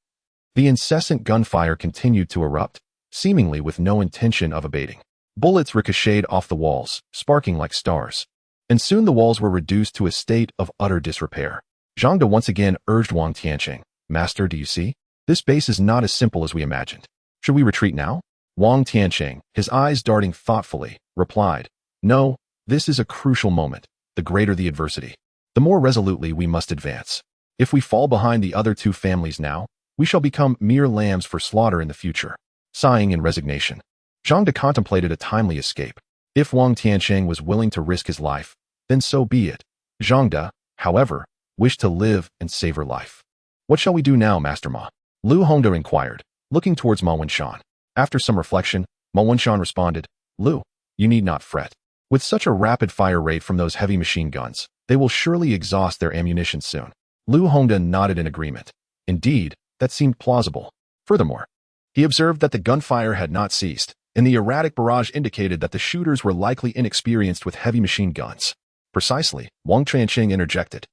the incessant gunfire continued to erupt, seemingly with no intention of abating. Bullets ricocheted off the walls, sparking like stars. And soon the walls were reduced to a state of utter disrepair. Zhangde once again urged Wang Tianqing, Master, do you see? This base is not as simple as we imagined. Should we retreat now? Wang Tianqing, his eyes darting thoughtfully, replied, No, this is a crucial moment. The greater the adversity, the more resolutely we must advance. If we fall behind the other two families now, we shall become mere lambs for slaughter in the future. Sighing in resignation, Zhangde contemplated a timely escape. If Wang Tianqing was willing to risk his life, then so be it. Zhangde, however, wished to live and savor life. What shall we do now, Master Ma? Lu Hongda inquired, looking towards Ma Wenshan. After some reflection, Ma Wenshan responded, Lu, you need not fret. With such a rapid fire rate from those heavy machine guns, they will surely exhaust their ammunition soon. Lu Hongda nodded in agreement. Indeed, that seemed plausible. Furthermore, he observed that the gunfire had not ceased, and the erratic barrage indicated that the shooters were likely inexperienced with heavy machine guns. Precisely, Wang Tianqing interjected.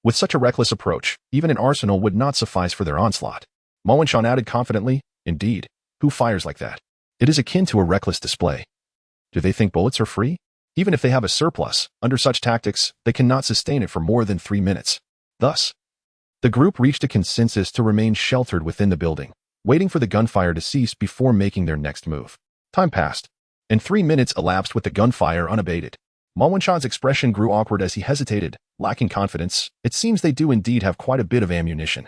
With such a reckless approach, even an arsenal would not suffice for their onslaught. Ma Wenshan added confidently, Indeed, who fires like that? It is akin to a reckless display. Do they think bullets are free? Even if they have a surplus, under such tactics, they cannot sustain it for more than 3 minutes. Thus, the group reached a consensus to remain sheltered within the building, waiting for the gunfire to cease before making their next move. Time passed, and 3 minutes elapsed with the gunfire unabated. Ma Wenshan's expression grew awkward as he hesitated, lacking confidence. It seems they do indeed have quite a bit of ammunition.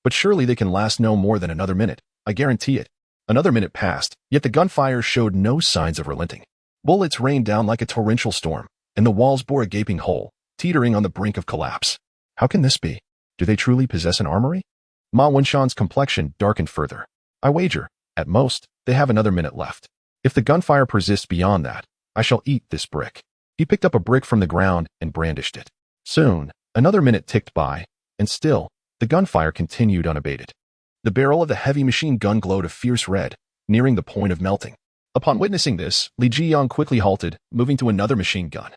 But surely they can last no more than another minute, I guarantee it. Another minute passed, yet the gunfire showed no signs of relenting. Bullets rained down like a torrential storm, and the walls bore a gaping hole, teetering on the brink of collapse. How can this be? Do they truly possess an armory? Ma Wenshan's complexion darkened further. I wager, at most, they have another minute left. If the gunfire persists beyond that, I shall eat this brick. He picked up a brick from the ground and brandished it. Soon, another minute ticked by, and still, the gunfire continued unabated. The barrel of the heavy machine gun glowed a fierce red, nearing the point of melting. Upon witnessing this, Li Zheng quickly halted, moving to another machine gun.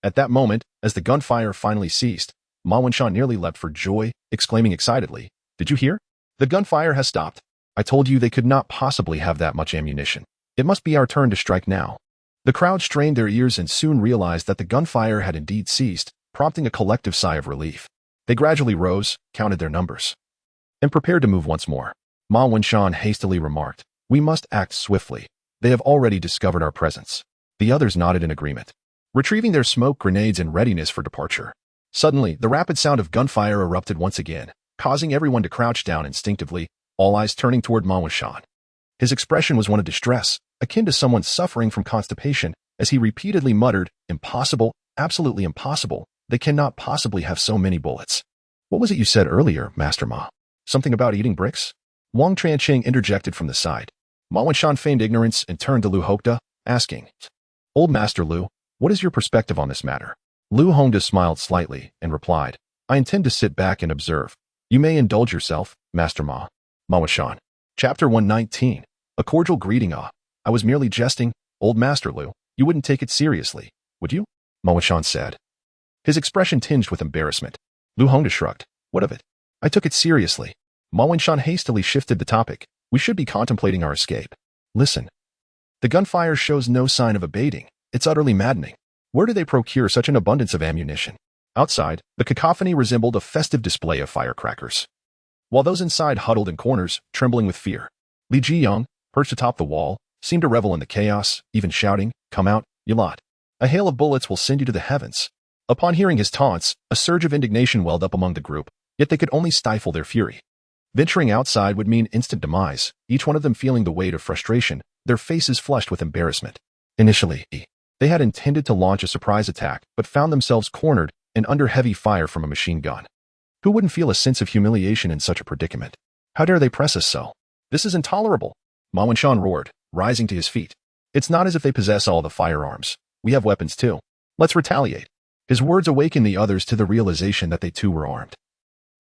At that moment, as the gunfire finally ceased, Ma Wenshan nearly leapt for joy, exclaiming excitedly, Did you hear? The gunfire has stopped. I told you they could not possibly have that much ammunition. It must be our turn to strike now. The crowd strained their ears and soon realized that the gunfire had indeed ceased, prompting a collective sigh of relief. They gradually rose, counted their numbers, and prepared to move once more. Ma Wenshan hastily remarked, We must act swiftly. They have already discovered our presence. The others nodded in agreement, retrieving their smoke grenades in readiness for departure. Suddenly, the rapid sound of gunfire erupted once again, causing everyone to crouch down instinctively, all eyes turning toward Ma Wenshan. His expression was one of distress, akin to someone suffering from constipation, as he repeatedly muttered, Impossible, absolutely impossible. They cannot possibly have so many bullets. What was it you said earlier, Master Ma? Something about eating bricks? Wang Tianqing interjected from the side. Ma Wenshan feigned ignorance and turned to Lu Hongda, asking, Old Master Lu, what is your perspective on this matter? Lu Hongda smiled slightly and replied, I intend to sit back and observe. You may indulge yourself, Master Ma. Ma Wenshan. Chapter 119. A cordial greeting. I was merely jesting, Old Master Lu. You wouldn't take it seriously, would you? Ma Wenshan said, his expression tinged with embarrassment. Lu Hongda shrugged. What of it? I took it seriously. Ma Wenshan hastily shifted the topic. We should be contemplating our escape. Listen. The gunfire shows no sign of abating. It's utterly maddening. Where do they procure such an abundance of ammunition? Outside, the cacophony resembled a festive display of firecrackers, while those inside huddled in corners, trembling with fear. Li Zheng, perched atop the wall, seemed to revel in the chaos, even shouting, "Come out, you lot. A hail of bullets will send you to the heavens." Upon hearing his taunts, a surge of indignation welled up among the group, yet they could only stifle their fury. Venturing outside would mean instant demise, each one of them feeling the weight of frustration, their faces flushed with embarrassment. Initially, they had intended to launch a surprise attack, but found themselves cornered and under heavy fire from a machine gun. Who wouldn't feel a sense of humiliation in such a predicament? How dare they press us so? This is intolerable, Ma Wenshan roared, rising to his feet. It's not as if they possess all the firearms. We have weapons too. Let's retaliate. His words awakened the others to the realization that they too were armed.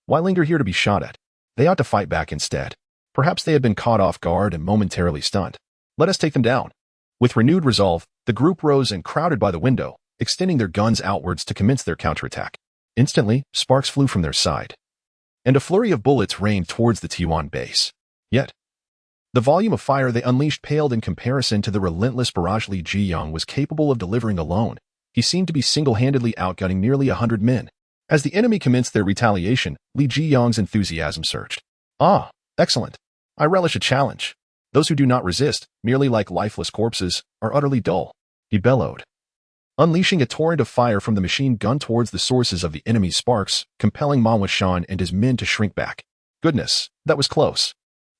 Why linger here to be shot at? They ought to fight back instead. Perhaps they had been caught off guard and momentarily stunned. Let us take them down. With renewed resolve, the group rose and crowded by the window, extending their guns outwards to commence their counterattack. Instantly, sparks flew from their side, and a flurry of bullets rained towards the T1 base. Yet, the volume of fire they unleashed paled in comparison to the relentless barrage Li Zheng was capable of delivering alone. He seemed to be single-handedly outgunning nearly 100 men. As the enemy commenced their retaliation, Li Zheng's enthusiasm surged. "Ah, excellent. I relish a challenge. Those who do not resist, merely like lifeless corpses, are utterly dull," he bellowed, unleashing a torrent of fire from the machine gun towards the sources of the enemy's sparks, compelling Ma Wenshan and his men to shrink back. Goodness, that was close.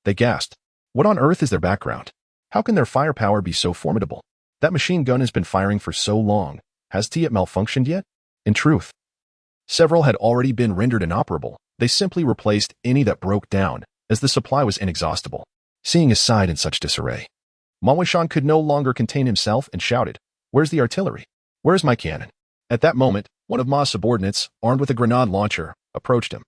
They gasped. What on earth is their background? How can their firepower be so formidable? That machine gun has been firing for so long. Has it malfunctioned yet? In truth, several had already been rendered inoperable. They simply replaced any that broke down, as the supply was inexhaustible. Seeing his side in such disarray, Ma Wenshan could no longer contain himself and shouted, "Where's the artillery? Where's my cannon?" At that moment, one of Ma's subordinates, armed with a grenade launcher, approached him.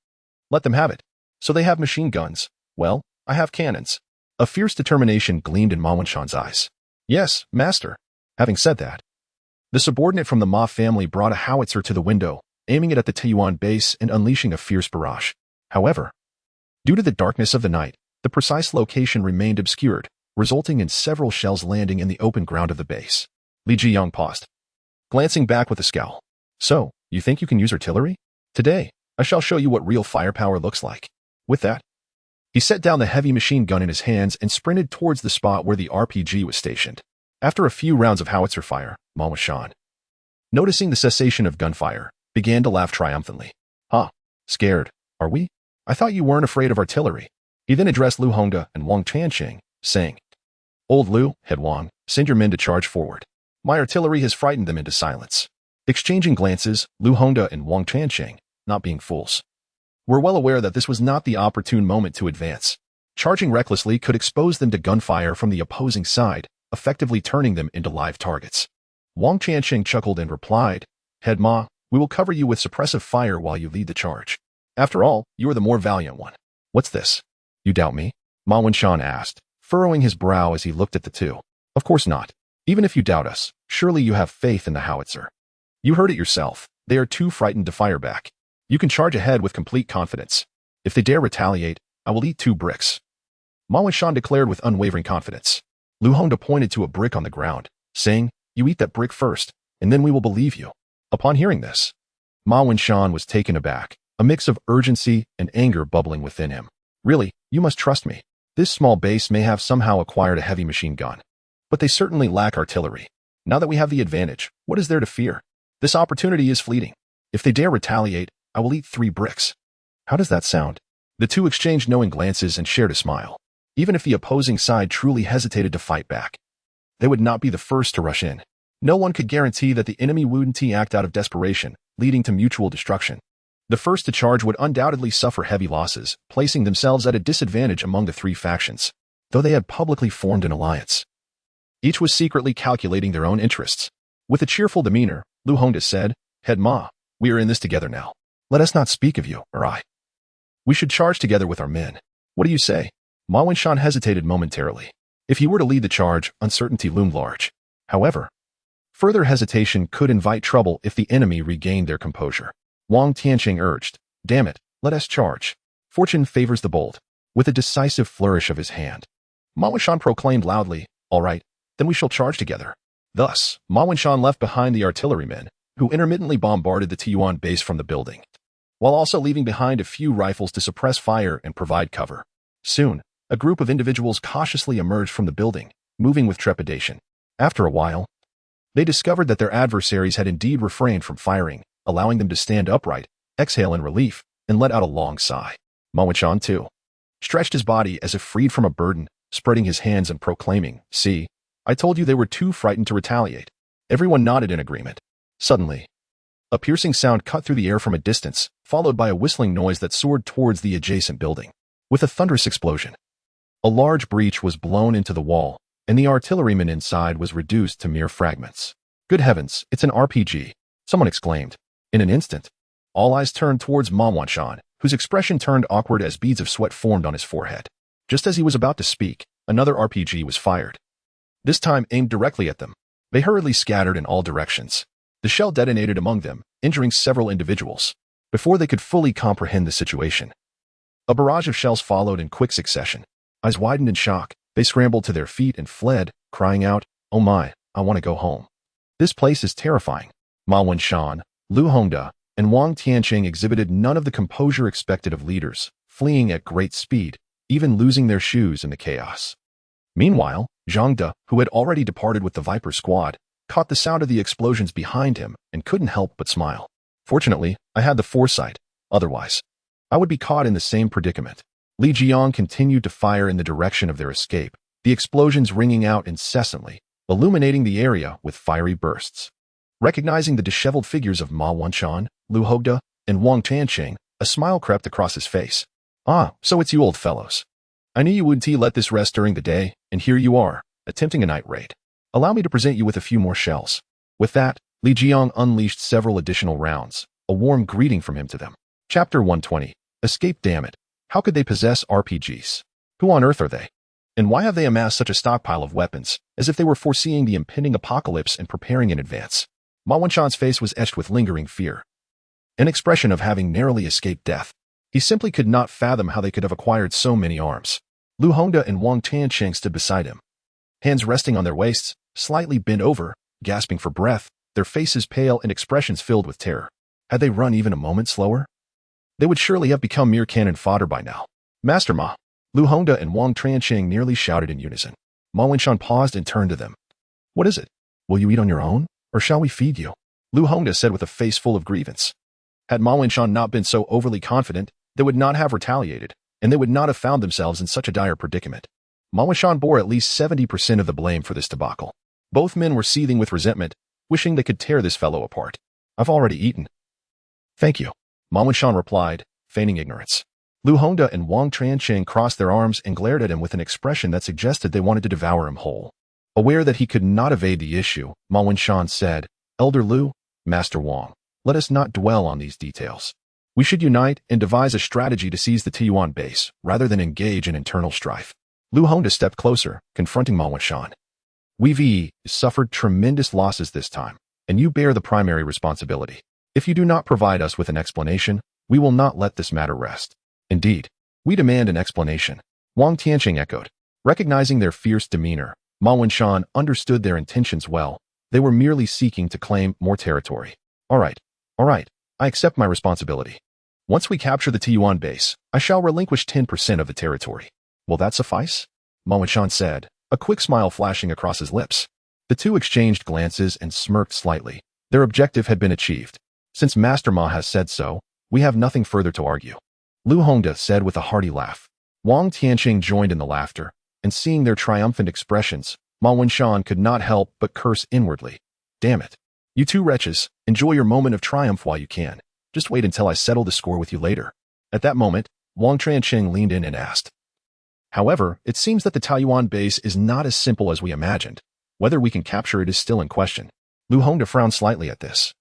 "Let them have it. So they have machine guns. Well, I have cannons." A fierce determination gleamed in Ma Wenshan's eyes. "Yes, master." Having said that, the subordinate from the Ma family brought a howitzer to the window, aiming it at the T1 base and unleashing a fierce barrage. However, due to the darkness of the night, the precise location remained obscured, resulting in several shells landing in the open ground of the base. Li Zheng paused, glancing back with a scowl. "So, you think you can use artillery? Today, I shall show you what real firepower looks like." With that, he set down the heavy machine gun in his hands and sprinted towards the spot where the RPG was stationed. After a few rounds of howitzer fire, Ma Wenshan, noticing the cessation of gunfire, began to laugh triumphantly. "Ha, scared, are we? I thought you weren't afraid of artillery." He then addressed Lu Hongda and Wang Tianqing, saying, "Old Lu, head Wang, send your men to charge forward. My artillery has frightened them into silence." Exchanging glances, Lu Hongda and Wang Tianqing, not being fools, were well aware that this was not the opportune moment to advance. Charging recklessly could expose them to gunfire from the opposing side, effectively turning them into live targets. Wang Tianqing chuckled and replied, "Head Ma, we will cover you with suppressive fire while you lead the charge. After all, you are the more valiant one." "What's this? You doubt me?" Ma Wenshan asked, furrowing his brow as he looked at the two. "Of course not. Even if you doubt us, surely you have faith in the howitzer. You heard it yourself. They are too frightened to fire back. You can charge ahead with complete confidence. If they dare retaliate, I will eat 2 bricks." Ma Wenshan declared with unwavering confidence. Lu Hongda pointed to a brick on the ground, saying, "You eat that brick first, and then we will believe you." Upon hearing this, Ma Wenshan was taken aback, a mix of urgency and anger bubbling within him. "Really, you must trust me. This small base may have somehow acquired a heavy machine gun, but they certainly lack artillery. Now that we have the advantage, what is there to fear? This opportunity is fleeting. If they dare retaliate, I will eat 3 bricks." How does that sound? The two exchanged knowing glances and shared a smile. Even if the opposing side truly hesitated to fight back, they would not be the first to rush in. No one could guarantee that the enemy wouldn't act out of desperation, leading to mutual destruction. The first to charge would undoubtedly suffer heavy losses, placing themselves at a disadvantage among the 3 factions, though they had publicly formed an alliance. Each was secretly calculating their own interests. With a cheerful demeanor, Lu Hongda said, "Head Ma, we are in this together now. Let us not speak of you or I. We should charge together with our men. What do you say?" Ma Wenshan hesitated momentarily. If he were to lead the charge, uncertainty loomed large. However, further hesitation could invite trouble if the enemy regained their composure. Wang Tianqing urged, "Damn it, let us charge. Fortune favors the bold." With a decisive flourish of his hand, Ma Wenshan proclaimed loudly, "All right, then we shall charge together." Thus, Ma Wenshan left behind the artillerymen, who intermittently bombarded the T1 base from the building, while also leaving behind a few rifles to suppress fire and provide cover. Soon, a group of individuals cautiously emerged from the building, moving with trepidation. After a while, they discovered that their adversaries had indeed refrained from firing, allowing them to stand upright, exhale in relief, and let out a long sigh. Ma Wenshan, too, stretched his body as if freed from a burden, spreading his hands and proclaiming, "See, I told you they were too frightened to retaliate." Everyone nodded in agreement. Suddenly, a piercing sound cut through the air from a distance, followed by a whistling noise that soared towards the adjacent building. With a thunderous explosion, a large breach was blown into the wall, and the artilleryman inside was reduced to mere fragments. "Good heavens, it's an RPG!" someone exclaimed. In an instant, all eyes turned towards Ma Wenshan, whose expression turned awkward as beads of sweat formed on his forehead. Just as he was about to speak, another RPG was fired. This time aimed directly at them. They hurriedly scattered in all directions. The shell detonated among them, injuring several individuals. Before they could fully comprehend the situation, a barrage of shells followed in quick succession. Eyes widened in shock, they scrambled to their feet and fled, crying out, "Oh my, I want to go home. This place is terrifying." Ma Wenshan, Lu Hongda, and Wang Tianqing exhibited none of the composure expected of leaders, fleeing at great speed, even losing their shoes in the chaos. Meanwhile, Zhang De, who had already departed with the Viper squad, caught the sound of the explosions behind him and couldn't help but smile. "Fortunately, I had the foresight. Otherwise, I would be caught in the same predicament." Li Jiang continued to fire in the direction of their escape, the explosions ringing out incessantly, illuminating the area with fiery bursts. Recognizing the disheveled figures of Ma Wenshan, Lu Hongda, and Wang Tianqing, a smile crept across his face. "Ah, so it's you old fellows. I knew you wouldn't let this rest during the day, and here you are, attempting a night raid. Allow me to present you with a few more shells." With that, Li Jiang unleashed several additional rounds, a warm greeting from him to them. Chapter 120. Escape, damn it. How could they possess RPGs? Who on earth are they? And why have they amassed such a stockpile of weapons, as if they were foreseeing the impending apocalypse and preparing in advance? Ma Wenshan's face was etched with lingering fear, an expression of having narrowly escaped death. He simply could not fathom how they could have acquired so many arms. Lu Hongda and Wang Tianqing stood beside him, hands resting on their waists, slightly bent over, gasping for breath, their faces pale and expressions filled with terror. Had they run even a moment slower, they would surely have become mere cannon fodder by now. "Master Ma!" Lu Hongda and Wang Tianqing nearly shouted in unison. Ma Wenshan paused and turned to them. "What is it? Will you eat on your own, or shall we feed you?" Lu Hongda said with a face full of grievance. Had Ma Wenshan not been so overly confident, they would not have retaliated, and they would not have found themselves in such a dire predicament. Ma Wenshan bore at least 70% of the blame for this debacle. Both men were seething with resentment, wishing they could tear this fellow apart. "I've already eaten." "Thank you," Ma Wenshan replied, feigning ignorance. Lu Hongda and Wang Tianqing crossed their arms and glared at him with an expression that suggested they wanted to devour him whole. Aware that he could not evade the issue, Ma Wenshan said, "Elder Lu, Master Wang, let us not dwell on these details. We should unite and devise a strategy to seize the Tiyuan base, rather than engage in internal strife." Lu Hongda stepped closer, confronting Ma Wenshan. "We've suffered tremendous losses this time, and you bear the primary responsibility. If you do not provide us with an explanation, we will not let this matter rest. Indeed, we demand an explanation." Wang Tianqing echoed. Recognizing their fierce demeanor, Ma Wenshan understood their intentions well. They were merely seeking to claim more territory. All right, I accept my responsibility. Once we capture the Tiyuan base, I shall relinquish 10% of the territory. Will that suffice?" Ma Wenshan said, a quick smile flashing across his lips. The two exchanged glances and smirked slightly. Their objective had been achieved. "Since Master Ma has said so, we have nothing further to argue," Lu Hongda said with a hearty laugh. Wang Tianqing joined in the laughter, and seeing their triumphant expressions, Ma Wenshan could not help but curse inwardly. "Damn it. You two wretches, enjoy your moment of triumph while you can. Just wait until I settle the score with you later." At that moment, Wang Tianqing leaned in and asked, "However, it seems that the Taiyuan base is not as simple as we imagined. Whether we can capture it is still in question." Lu Hongda frowned slightly at this.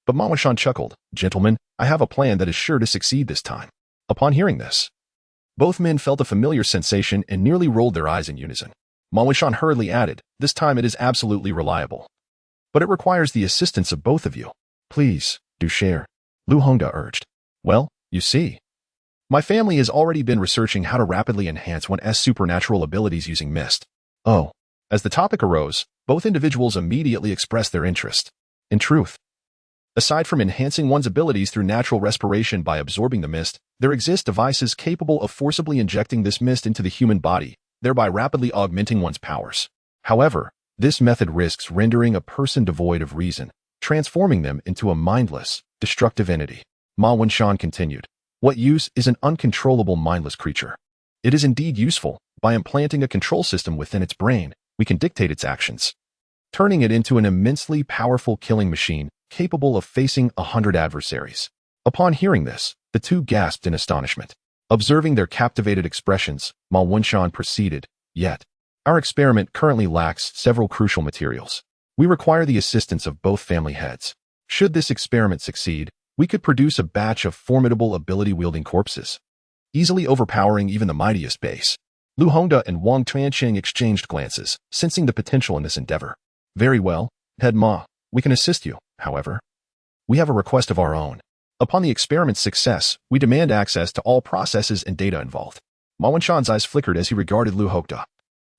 But Ma Wenshan chuckled. "Gentlemen, I have a plan that is sure to succeed this time." Upon hearing this, both men felt a familiar sensation and nearly rolled their eyes in unison. Ma Wenshan hurriedly added, "This time it is absolutely reliable. But it requires the assistance of both of you. Please, do share," Lu Hongda urged. "Well, you see, my family has already been researching how to rapidly enhance one's supernatural abilities using mist." Oh. As the topic arose, both individuals immediately expressed their interest. In truth, aside from enhancing one's abilities through natural respiration by absorbing the mist, there exist devices capable of forcibly injecting this mist into the human body, thereby rapidly augmenting one's powers. However, this method risks rendering a person devoid of reason, transforming them into a mindless, destructive entity. Ma Wenshan continued, "What use is an uncontrollable mindless creature? It is indeed useful. By implanting a control system within its brain, we can dictate its actions, turning it into an immensely powerful killing machine capable of facing 100 adversaries." Upon hearing this, the two gasped in astonishment. Observing their captivated expressions, Ma Wenshan proceeded, "Yet, our experiment currently lacks several crucial materials. We require the assistance of both family heads. Should this experiment succeed, we could produce a batch of formidable ability-wielding corpses, easily overpowering even the mightiest base." Lu Hongda and Wang Tuanqing exchanged glances, sensing the potential in this endeavor. "Very well, Head Ma, we can assist you. However, we have a request of our own. Upon the experiment's success, we demand access to all processes and data involved." Ma Wenshan's eyes flickered as he regarded Lu Hongda,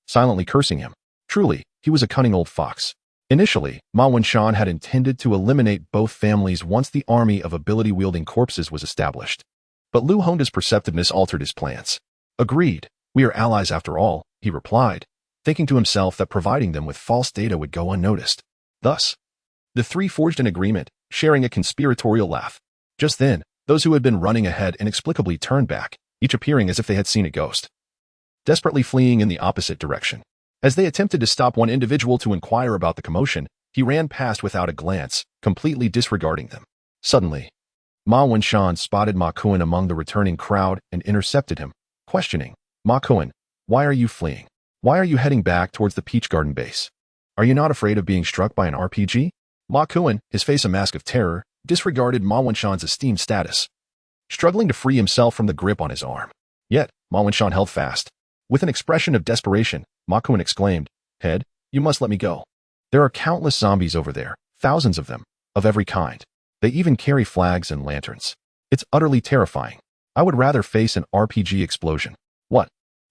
silently cursing him. Truly, he was a cunning old fox. Initially, Ma Wenshan had intended to eliminate both families once the army of ability-wielding corpses was established. But Lu Hongda's perceptiveness altered his plans. "Agreed. We are allies after all," he replied, thinking to himself that providing them with false data would go unnoticed. Thus, the three forged an agreement, sharing a conspiratorial laugh. Just then, those who had been running ahead inexplicably turned back, each appearing as if they had seen a ghost, desperately fleeing in the opposite direction. As they attempted to stop one individual to inquire about the commotion, he ran past without a glance, completely disregarding them. Suddenly, Ma Wenshan spotted Ma Kuan among the returning crowd and intercepted him, questioning, "Ma Kuan, why are you fleeing? Why are you heading back towards the Peach Garden base? Are you not afraid of being struck by an RPG?" Ma Kuan, his face a mask of terror, disregarded Ma Wenshan's esteemed status, struggling to free himself from the grip on his arm. Yet, Ma Wenshan held fast. With an expression of desperation, Ma Kuan exclaimed, "Head, you must let me go. There are countless zombies over there, thousands of them, of every kind. They even carry flags and lanterns. It's utterly terrifying. I would rather face an RPG explosion." "What?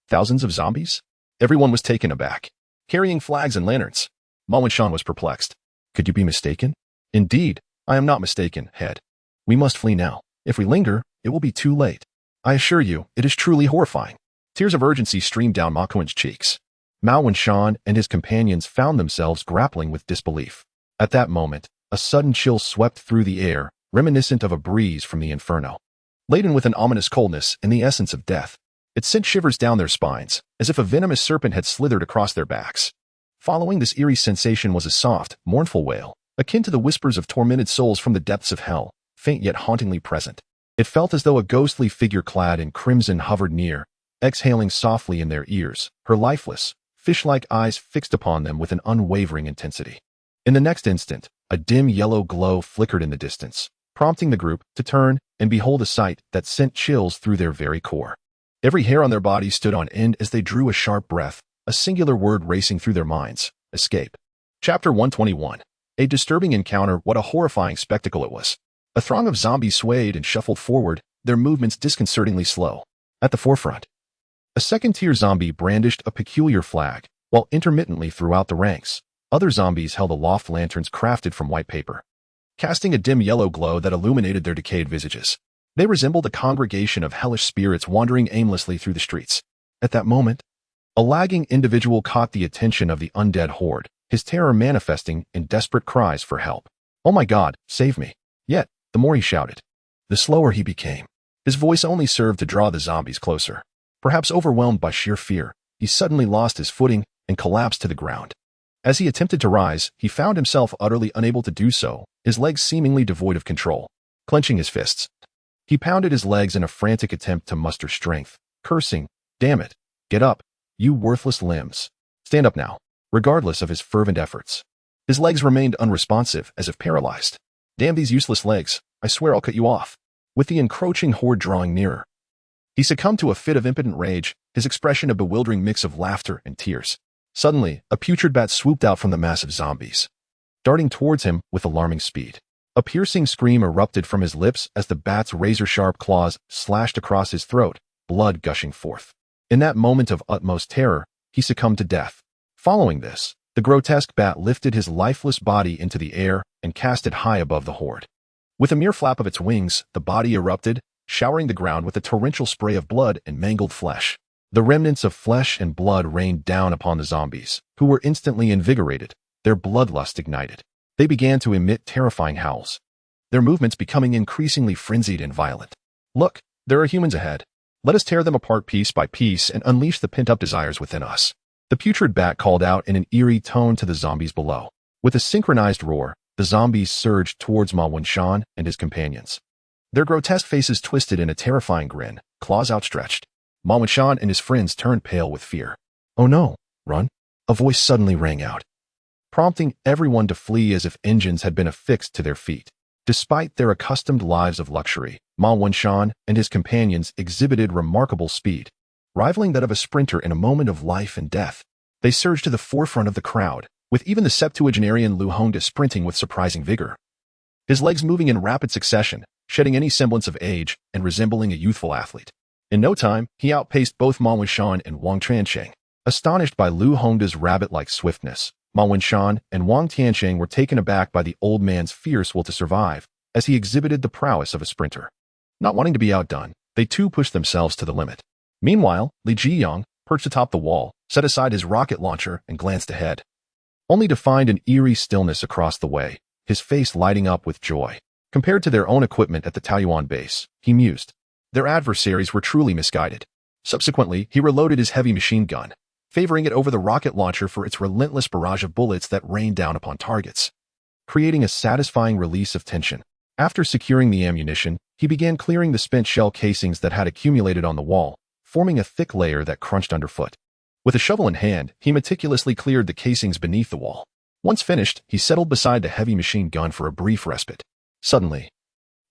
Thousands of zombies?" Everyone was taken aback. Carrying flags and lanterns. Ma Wenshan was perplexed. "Could you be mistaken?" "Indeed, I am not mistaken, Head. We must flee now. If we linger, it will be too late. I assure you, it is truly horrifying." Tears of urgency streamed down Ma Kuan's cheeks. Ma Wenshan and his companions found themselves grappling with disbelief. At that moment, a sudden chill swept through the air, reminiscent of a breeze from the inferno. Laden with an ominous coldness and the essence of death, it sent shivers down their spines, as if a venomous serpent had slithered across their backs. Following this eerie sensation was a soft, mournful wail, akin to the whispers of tormented souls from the depths of hell, faint yet hauntingly present. It felt as though a ghostly figure clad in crimson hovered near, exhaling softly in their ears, her lifeless, fish-like eyes fixed upon them with an unwavering intensity. In the next instant, a dim yellow glow flickered in the distance, prompting the group to turn and behold a sight that sent chills through their very core. Every hair on their bodies stood on end as they drew a sharp breath, a singular word racing through their minds: escape. Chapter 121. A disturbing encounter. What a horrifying spectacle it was. A throng of zombies swayed and shuffled forward, their movements disconcertingly slow. At the forefront, a second-tier zombie brandished a peculiar flag, while intermittently throughout the ranks, other zombies held aloft lanterns crafted from white paper, casting a dim yellow glow that illuminated their decayed visages. They resembled a congregation of hellish spirits wandering aimlessly through the streets. At that moment, a lagging individual caught the attention of the undead horde, his terror manifesting in desperate cries for help. "Oh my God, save me!" Yet, the more he shouted, the slower he became. His voice only served to draw the zombies closer. Perhaps overwhelmed by sheer fear, he suddenly lost his footing and collapsed to the ground. As he attempted to rise, he found himself utterly unable to do so, his legs seemingly devoid of control. Clenching his fists, he pounded his legs in a frantic attempt to muster strength, cursing, "Damn it! Get up, you worthless limbs. Stand up now." Regardless of his fervent efforts, his legs remained unresponsive, as if paralyzed. "Damn these useless legs, I swear I'll cut you off." With the encroaching horde drawing nearer, he succumbed to a fit of impotent rage, his expression a bewildering mix of laughter and tears. Suddenly, a putrid bat swooped out from the mass of zombies, darting towards him with alarming speed. A piercing scream erupted from his lips as the bat's razor-sharp claws slashed across his throat, blood gushing forth. In that moment of utmost terror, he succumbed to death. Following this, the grotesque bat lifted his lifeless body into the air and cast it high above the horde. With a mere flap of its wings, the body erupted, showering the ground with a torrential spray of blood and mangled flesh. The remnants of flesh and blood rained down upon the zombies, who were instantly invigorated, their bloodlust ignited. They began to emit terrifying howls, their movements becoming increasingly frenzied and violent. Look, there are humans ahead. Let us tear them apart piece by piece and unleash the pent-up desires within us. The putrid bat called out in an eerie tone to the zombies below. With a synchronized roar, the zombies surged towards Ma Wenshan and his companions. Their grotesque faces twisted in a terrifying grin, claws outstretched. Ma Wenshan and his friends turned pale with fear. "Oh no, run!" A voice suddenly rang out, prompting everyone to flee as if engines had been affixed to their feet. Despite their accustomed lives of luxury, Ma Wenshan and his companions exhibited remarkable speed, rivaling that of a sprinter in a moment of life and death. They surged to the forefront of the crowd, with even the septuagenarian Lin Zheng sprinting with surprising vigor. His legs moving in rapid succession, shedding any semblance of age and resembling a youthful athlete. In no time, he outpaced both Ma Wenshan and Wang Tiancheng. Astonished by Lin Zheng's rabbit-like swiftness, Ma Wenshan and Wang Tiancheng were taken aback by the old man's fierce will to survive, as he exhibited the prowess of a sprinter. Not wanting to be outdone, they too pushed themselves to the limit. Meanwhile, Li Zheng, perched atop the wall, set aside his rocket launcher and glanced ahead, only to find an eerie stillness across the way, his face lighting up with joy. Compared to their own equipment at the Taiyuan base, he mused, their adversaries were truly misguided. Subsequently, he reloaded his heavy machine gun, favoring it over the rocket launcher for its relentless barrage of bullets that rained down upon targets, creating a satisfying release of tension. After securing the ammunition, he began clearing the spent shell casings that had accumulated on the wall, forming a thick layer that crunched underfoot. With a shovel in hand, he meticulously cleared the casings beneath the wall. Once finished, he settled beside the heavy machine gun for a brief respite. Suddenly,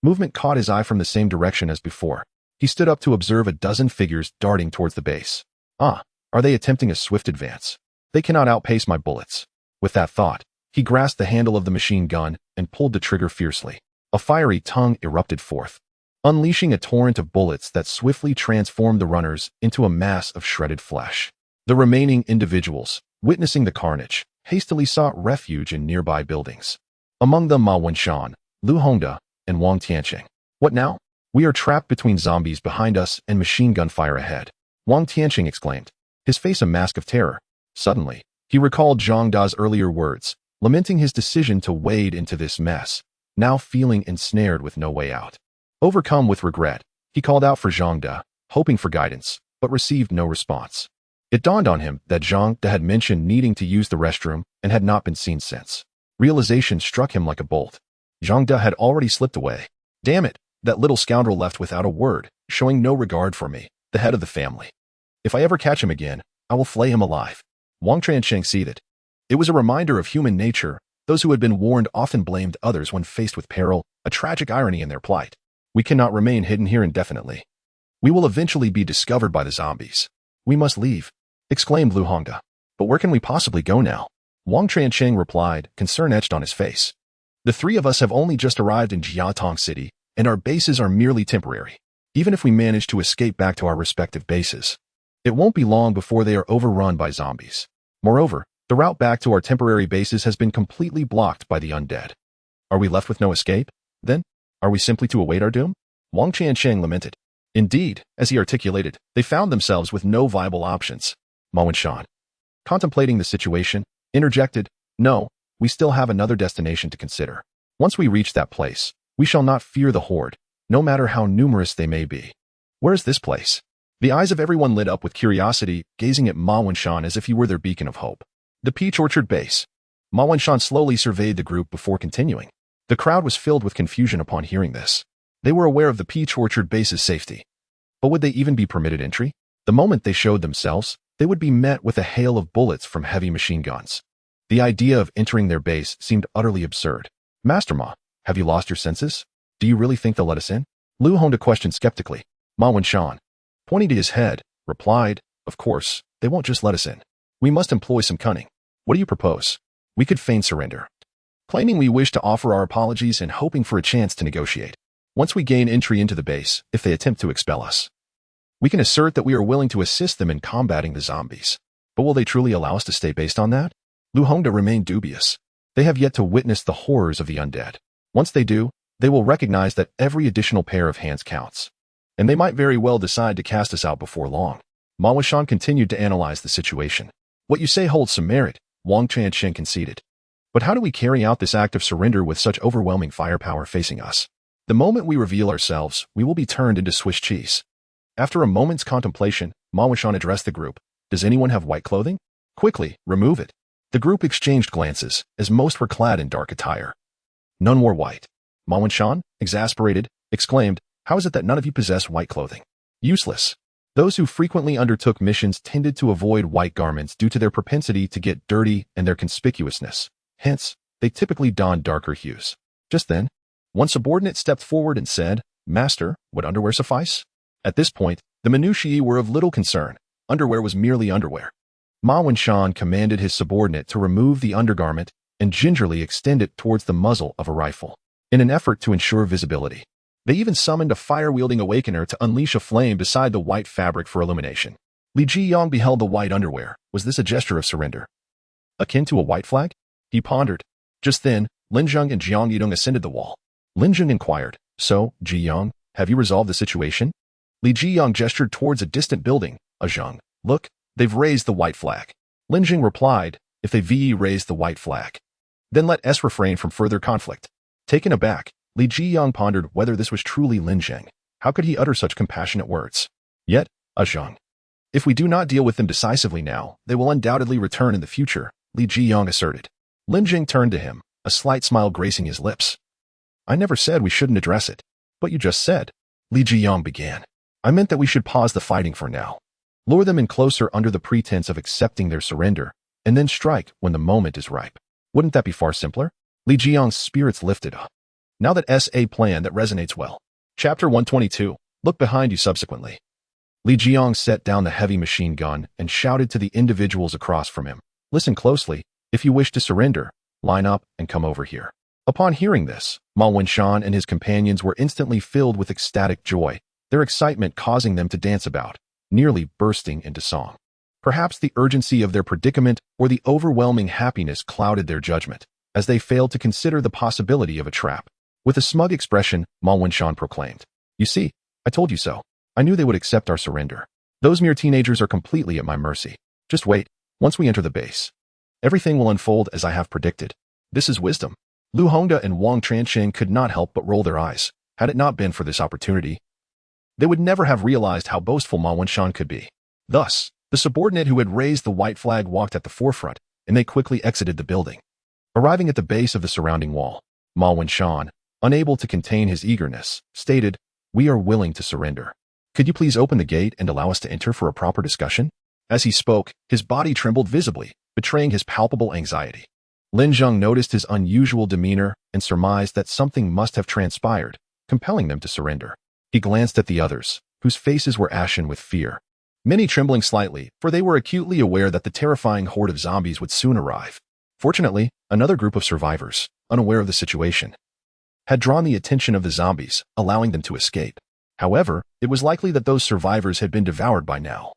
movement caught his eye from the same direction as before. He stood up to observe a dozen figures darting towards the base. Ah, are they attempting a swift advance? They cannot outpace my bullets. With that thought, he grasped the handle of the machine gun and pulled the trigger fiercely. A fiery tongue erupted forth, unleashing a torrent of bullets that swiftly transformed the runners into a mass of shredded flesh. The remaining individuals, witnessing the carnage, hastily sought refuge in nearby buildings. Among them Ma Wenshan, Lin Zheng, and Wang Tiancheng. What now? We are trapped between zombies behind us and machine gun fire ahead, Wang Tiancheng exclaimed, his face a mask of terror. Suddenly, he recalled Zhang Da's earlier words, lamenting his decision to wade into this mess, now feeling ensnared with no way out. Overcome with regret, he called out for Zhang Da, hoping for guidance, but received no response. It dawned on him that Zhang Da had mentioned needing to use the restroom and had not been seen since. Realization struck him like a bolt. Zhang Da had already slipped away. Damn it, that little scoundrel left without a word, showing no regard for me, the head of the family. If I ever catch him again, I will flay him alive. Wang Tiancheng seethed. It was a reminder of human nature. Those who had been warned often blamed others when faced with peril, a tragic irony in their plight. We cannot remain hidden here indefinitely. We will eventually be discovered by the zombies. We must leave, exclaimed Lin Zheng. But where can we possibly go now? Wang Tiancheng replied, concern etched on his face. The three of us have only just arrived in Jiatong City, and our bases are merely temporary. Even if we manage to escape back to our respective bases, it won't be long before they are overrun by zombies. Moreover, the route back to our temporary bases has been completely blocked by the undead. Are we left with no escape? Then, are we simply to await our doom? Wang Tiancheng lamented. Indeed, as he articulated, they found themselves with no viable options. Ma Wenshan, contemplating the situation, interjected, no, we still have another destination to consider. Once we reach that place, we shall not fear the horde, no matter how numerous they may be. Where is this place? The eyes of everyone lit up with curiosity, gazing at Ma Wenshan as if he were their beacon of hope. The Peach Orchard base. Ma Wenshan slowly surveyed the group before continuing. The crowd was filled with confusion upon hearing this. They were aware of the Peach Orchard base's safety. But would they even be permitted entry? The moment they showed themselves, they would be met with a hail of bullets from heavy machine guns. The idea of entering their base seemed utterly absurd. Master Ma, have you lost your senses? Do you really think they'll let us in? Lin Zheng questioned skeptically. Ma Wenshan, pointing to his head, replied, of course, they won't just let us in. We must employ some cunning. What do you propose? We could feign surrender, claiming we wish to offer our apologies and hoping for a chance to negotiate. Once we gain entry into the base, if they attempt to expel us, we can assert that we are willing to assist them in combating the zombies. But will they truly allow us to stay based on that? Lin Zheng remained dubious. They have yet to witness the horrors of the undead. Once they do, they will recognize that every additional pair of hands counts. And they might very well decide to cast us out before long. Ma Wanshan continued to analyze the situation. What you say holds some merit, Wang Tianxin conceded. But how do we carry out this act of surrender with such overwhelming firepower facing us? The moment we reveal ourselves, we will be turned into Swiss cheese. After a moment's contemplation, Ma Wanshan addressed the group. Does anyone have white clothing? Quickly, remove it. The group exchanged glances, as most were clad in dark attire. None wore white. Ma Wanshan, exasperated, exclaimed, how is it that none of you possess white clothing? Useless. Those who frequently undertook missions tended to avoid white garments due to their propensity to get dirty and their conspicuousness. Hence, they typically donned darker hues. Just then, one subordinate stepped forward and said, Master, would underwear suffice? At this point, the minutiae were of little concern. Underwear was merely underwear. Ma Wanshan commanded his subordinate to remove the undergarment and gingerly extend it towards the muzzle of a rifle, in an effort to ensure visibility. They even summoned a fire-wielding awakener to unleash a flame beside the white fabric for illumination. Li Zheng beheld the white underwear. Was this a gesture of surrender? Akin to a white flag? He pondered. Just then, Lin Zheng and Jiang Yidong ascended the wall. Lin Zheng inquired, So, Zheng, have you resolved the situation? Li Zheng gestured towards a distant building. Zheng, look, they've raised the white flag. Lin Zheng replied, if they raised the white flag, then let us refrain from further conflict. Taken aback, Li Zheng pondered whether this was truly Lin Zheng. How could he utter such compassionate words? Yet, Zheng, if we do not deal with them decisively now, they will undoubtedly return in the future, Li Zheng asserted. Lin Zheng turned to him, a slight smile gracing his lips. I never said we shouldn't address it. But you just said. Li Zheng began. I meant that we should pause the fighting for now. Lure them in closer under the pretense of accepting their surrender, and then strike when the moment is ripe. Wouldn't that be far simpler? Li Zheng's spirits lifted up. Now that's a plan that resonates well. Chapter 122. Look behind you subsequently. Li Zheng set down the heavy machine gun and shouted to the individuals across from him. Listen closely. If you wish to surrender, line up and come over here. Upon hearing this, Ma Wanshan and his companions were instantly filled with ecstatic joy, their excitement causing them to dance about, nearly bursting into song. Perhaps the urgency of their predicament or the overwhelming happiness clouded their judgment, as they failed to consider the possibility of a trap. With a smug expression, Ma Wanshan proclaimed, You see, I told you so. I knew they would accept our surrender. Those mere teenagers are completely at my mercy. Just wait, once we enter the base. Everything will unfold as I have predicted. This is wisdom. Lu Hongda and Wang Tianxin could not help but roll their eyes. Had it not been for this opportunity, they would never have realized how boastful Ma Wanshan could be. Thus, the subordinate who had raised the white flag walked at the forefront, and they quickly exited the building. Arriving at the base of the surrounding wall, Ma Wanshan, unable to contain his eagerness, stated, We are willing to surrender. Could you please open the gate and allow us to enter for a proper discussion? As he spoke, his body trembled visibly, betraying his palpable anxiety. Lin Zheng noticed his unusual demeanor and surmised that something must have transpired, compelling them to surrender. He glanced at the others, whose faces were ashen with fear, many trembling slightly, for they were acutely aware that the terrifying horde of zombies would soon arrive. Fortunately, another group of survivors, unaware of the situation, had drawn the attention of the zombies, allowing them to escape. However, it was likely that those survivors had been devoured by now,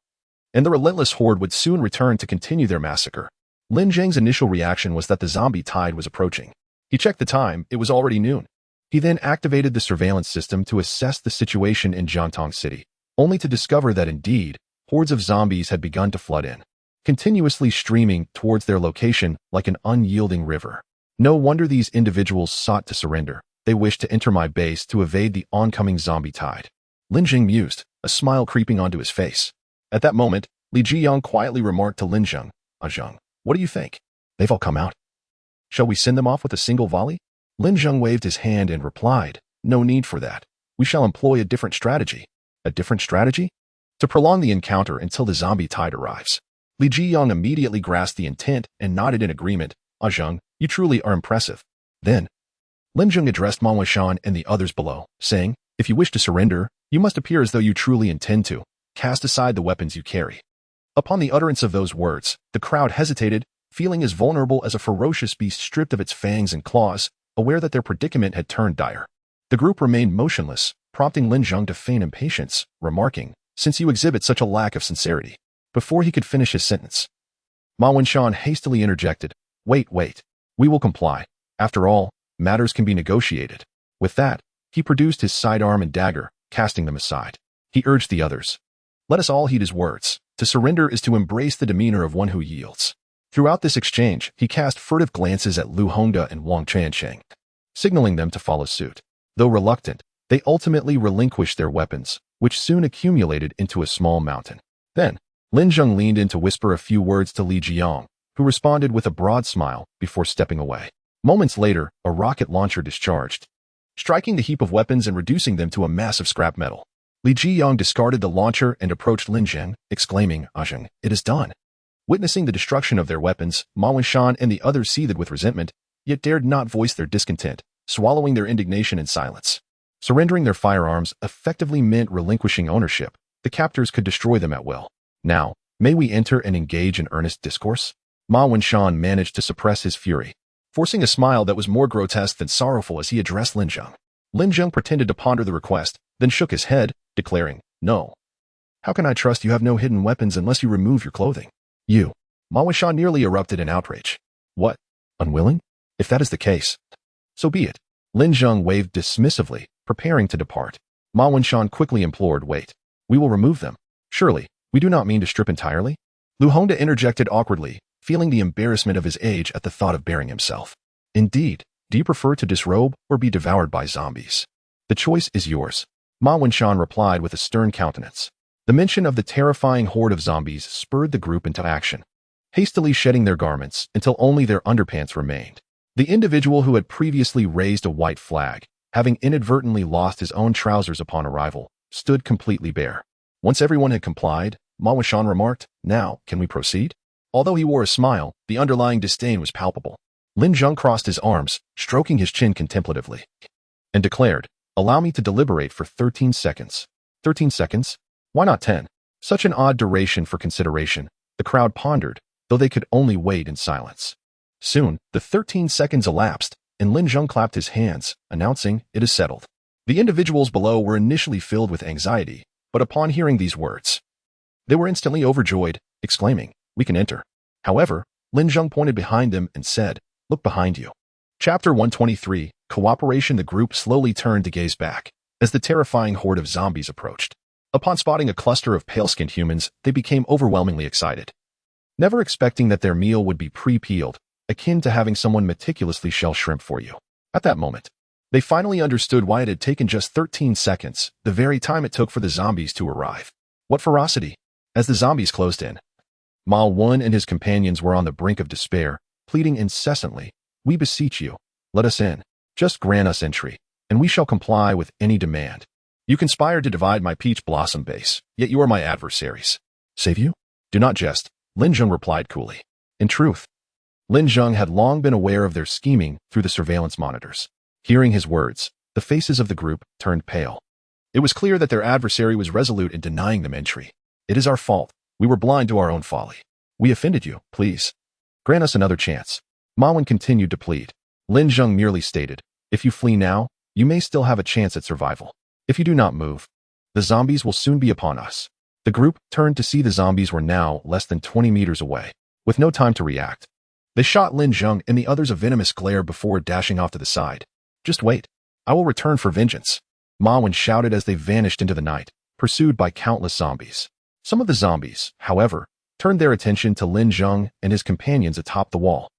and the relentless horde would soon return to continue their massacre. Lin Zheng's initial reaction was that the zombie tide was approaching. He checked the time, it was already noon. He then activated the surveillance system to assess the situation in Jiantong City, only to discover that indeed, hordes of zombies had begun to flood in, continuously streaming towards their location like an unyielding river. No wonder these individuals sought to surrender. They wished to enter my base to evade the oncoming zombie tide. Lin Zheng mused, a smile creeping onto his face. At that moment, Li Zheng quietly remarked to Lin Zheng, Zheng, what do you think? They've all come out. Shall we send them off with a single volley? Lin Zheng waved his hand and replied, No need for that. We shall employ a different strategy. A different strategy? To prolong the encounter until the zombie tide arrives. Li Zheng immediately grasped the intent and nodded in agreement. Zheng, you truly are impressive. Then, Lin Zheng addressed Ma Wanshan and the others below, saying, If you wish to surrender, you must appear as though you truly intend to. Cast aside the weapons you carry. Upon the utterance of those words, the crowd hesitated, feeling as vulnerable as a ferocious beast stripped of its fangs and claws, aware that their predicament had turned dire. The group remained motionless, prompting Lin Zheng to feign impatience, remarking, Since you exhibit such a lack of sincerity. Before he could finish his sentence, Ma Wanshan hastily interjected, Wait. We will comply. After all, matters can be negotiated. With that, he produced his sidearm and dagger, casting them aside. He urged the others. Let us all heed his words. To surrender is to embrace the demeanor of one who yields. Throughout this exchange, he cast furtive glances at Lu Hongda and Wang Chansheng, signaling them to follow suit. Though reluctant, they ultimately relinquished their weapons, which soon accumulated into a small mountain. Then, Lin Zheng leaned in to whisper a few words to Li Jiang, who responded with a broad smile before stepping away. Moments later, a rocket launcher discharged, striking the heap of weapons and reducing them to a mass of scrap metal. Li Jiang discarded the launcher and approached Lin Zheng, exclaiming, "Zheng, it is done." Witnessing the destruction of their weapons, Ma Wenshan and the others seethed with resentment, yet dared not voice their discontent, swallowing their indignation in silence. Surrendering their firearms effectively meant relinquishing ownership. The captors could destroy them at will. "Now, may we enter and engage in earnest discourse?" Ma Wenshan managed to suppress his fury, forcing a smile that was more grotesque than sorrowful as he addressed Lin Zheng. Lin Zheng pretended to ponder the request, then shook his head, declaring, "No. How can I trust you have no hidden weapons unless you remove your clothing?" "You." Ma Wenshan nearly erupted in outrage. "What? Unwilling? If that is the case, so be it." Lin Zheng waved dismissively, preparing to depart. Ma Wenshan quickly implored, "Wait. We will remove them. Surely, we do not mean to strip entirely?" Lu Hongda interjected awkwardly, feeling the embarrassment of his age at the thought of baring himself. "Indeed, do you prefer to disrobe or be devoured by zombies? The choice is yours," Ma Wenshan replied with a stern countenance. The mention of the terrifying horde of zombies spurred the group into action, hastily shedding their garments until only their underpants remained. The individual who had previously raised a white flag, having inadvertently lost his own trousers upon arrival, stood completely bare. Once everyone had complied, Ma Wenshan remarked, "Now, can we proceed?" Although he wore a smile, the underlying disdain was palpable. Lin Zheng crossed his arms, stroking his chin contemplatively, and declared, "Allow me to deliberate for 13 seconds. 13 seconds? Why not 10? Such an odd duration for consideration." The crowd pondered, though they could only wait in silence. Soon, the 13 seconds elapsed, and Lin Zheng clapped his hands, announcing, "It is settled." The individuals below were initially filled with anxiety, but upon hearing these words, they were instantly overjoyed, exclaiming, "We can enter." However, Lin Zheng pointed behind them and said, "Look behind you." Chapter 123, Cooperation. The group slowly turned to gaze back as the terrifying horde of zombies approached. Upon spotting a cluster of pale-skinned humans, they became overwhelmingly excited. Never expecting that their meal would be pre-peeled, akin to having someone meticulously shell shrimp for you. At that moment, they finally understood why it had taken just 13 seconds, the very time it took for the zombies to arrive. What ferocity! As the zombies closed in, Ma Wen and his companions were on the brink of despair, pleading incessantly, "We beseech you, let us in. Just grant us entry, and we shall comply with any demand. You conspired to divide my peach blossom base, yet you are my adversaries. Save you? Do not jest," Lin Zheng replied coolly. In truth, Lin Zheng had long been aware of their scheming through the surveillance monitors. Hearing his words, the faces of the group turned pale. It was clear that their adversary was resolute in denying them entry. "It is our fault. We were blind to our own folly. We offended you. Please, grant us another chance." Ma Wen continued to plead. Lin Zheng merely stated, "If you flee now, you may still have a chance at survival. If you do not move, the zombies will soon be upon us." The group turned to see the zombies were now less than 20 meters away. With no time to react, they shot Lin Zheng and the others a venomous glare before dashing off to the side. "Just wait. I will return for vengeance," Ma Wen shouted as they vanished into the night, pursued by countless zombies. Some of the zombies, however, turned their attention to Lin Zheng and his companions atop the wall,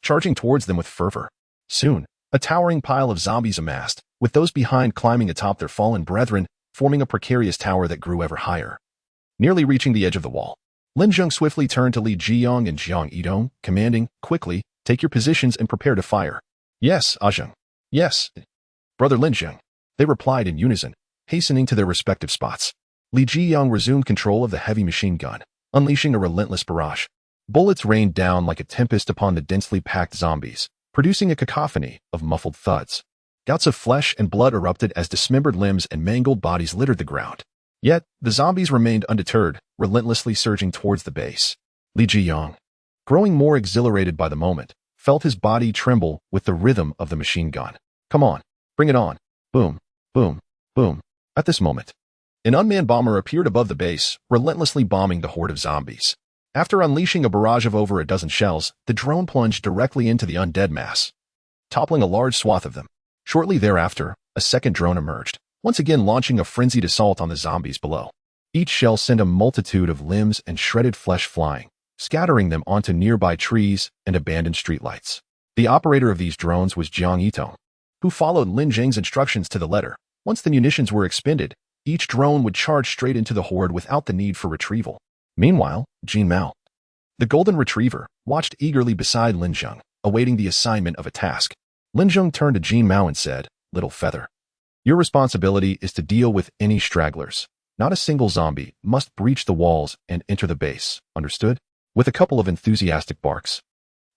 charging towards them with fervor. Soon, a towering pile of zombies amassed, with those behind climbing atop their fallen brethren, forming a precarious tower that grew ever higher. Nearly reaching the edge of the wall, Lin Zheng swiftly turned to Li Jiang and Jiang Yidong, commanding, "Quickly, take your positions and prepare to fire." "Yes, Zheng. Yes, Brother Lin Zheng," they replied in unison, hastening to their respective spots. Li Jiang resumed control of the heavy machine gun, unleashing a relentless barrage. Bullets rained down like a tempest upon the densely packed zombies, producing a cacophony of muffled thuds. Gouts of flesh and blood erupted as dismembered limbs and mangled bodies littered the ground. Yet, the zombies remained undeterred, relentlessly surging towards the base. Li Jiang, growing more exhilarated by the moment, felt his body tremble with the rhythm of the machine gun. "Come on, bring it on." Boom, boom, boom. At this moment, an unmanned bomber appeared above the base, relentlessly bombing the horde of zombies. After unleashing a barrage of over a dozen shells, the drone plunged directly into the undead mass, toppling a large swath of them. Shortly thereafter, a second drone emerged, once again launching a frenzied assault on the zombies below. Each shell sent a multitude of limbs and shredded flesh flying, scattering them onto nearby trees and abandoned streetlights. The operator of these drones was Jiang Yitong, who followed Lin Zheng's instructions to the letter. Once the munitions were expended, each drone would charge straight into the horde without the need for retrieval. Meanwhile, Jin Mao, the golden retriever, watched eagerly beside Lin Zheng, awaiting the assignment of a task. Lin Zheng turned to Jin Mao and said, "Little feather, your responsibility is to deal with any stragglers. Not a single zombie must breach the walls and enter the base, understood?" With a couple of enthusiastic barks,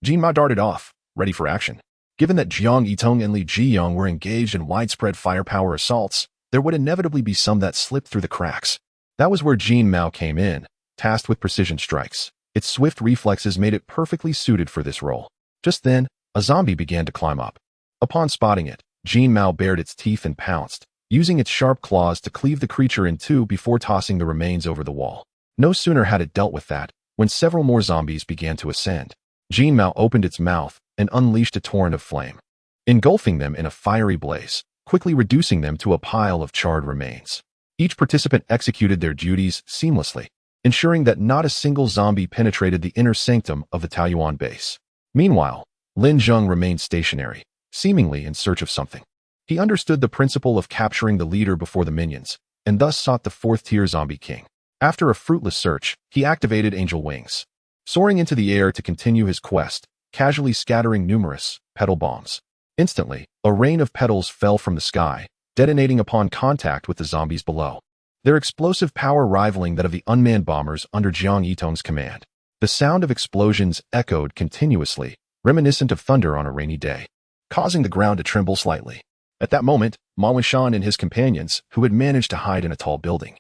Jin Mao darted off, ready for action. Given that Jiang Yitong and Li Jiyong were engaged in widespread firepower assaults, there would inevitably be some that slipped through the cracks. That was where Jin Mao came in, tasked with precision strikes. Its swift reflexes made it perfectly suited for this role. Just then, a zombie began to climb up. Upon spotting it, Jin Mao bared its teeth and pounced, using its sharp claws to cleave the creature in two before tossing the remains over the wall. No sooner had it dealt with that, when several more zombies began to ascend. Jin Mao opened its mouth and unleashed a torrent of flame, engulfing them in a fiery blaze, quickly reducing them to a pile of charred remains. Each participant executed their duties seamlessly, ensuring that not a single zombie penetrated the inner sanctum of the Taoyuan base. Meanwhile, Lin Zheng remained stationary, seemingly in search of something. He understood the principle of capturing the leader before the minions, and thus sought the fourth-tier zombie king. After a fruitless search, he activated angel wings, soaring into the air to continue his quest, casually scattering numerous petal bombs. Instantly, a rain of petals fell from the sky, detonating upon contact with the zombies below, their explosive power rivaling that of the unmanned bombers under Jiang Yitong's command. The sound of explosions echoed continuously, reminiscent of thunder on a rainy day, causing the ground to tremble slightly. At that moment, Ma Wenshan and his companions, who had managed to hide in a tall building,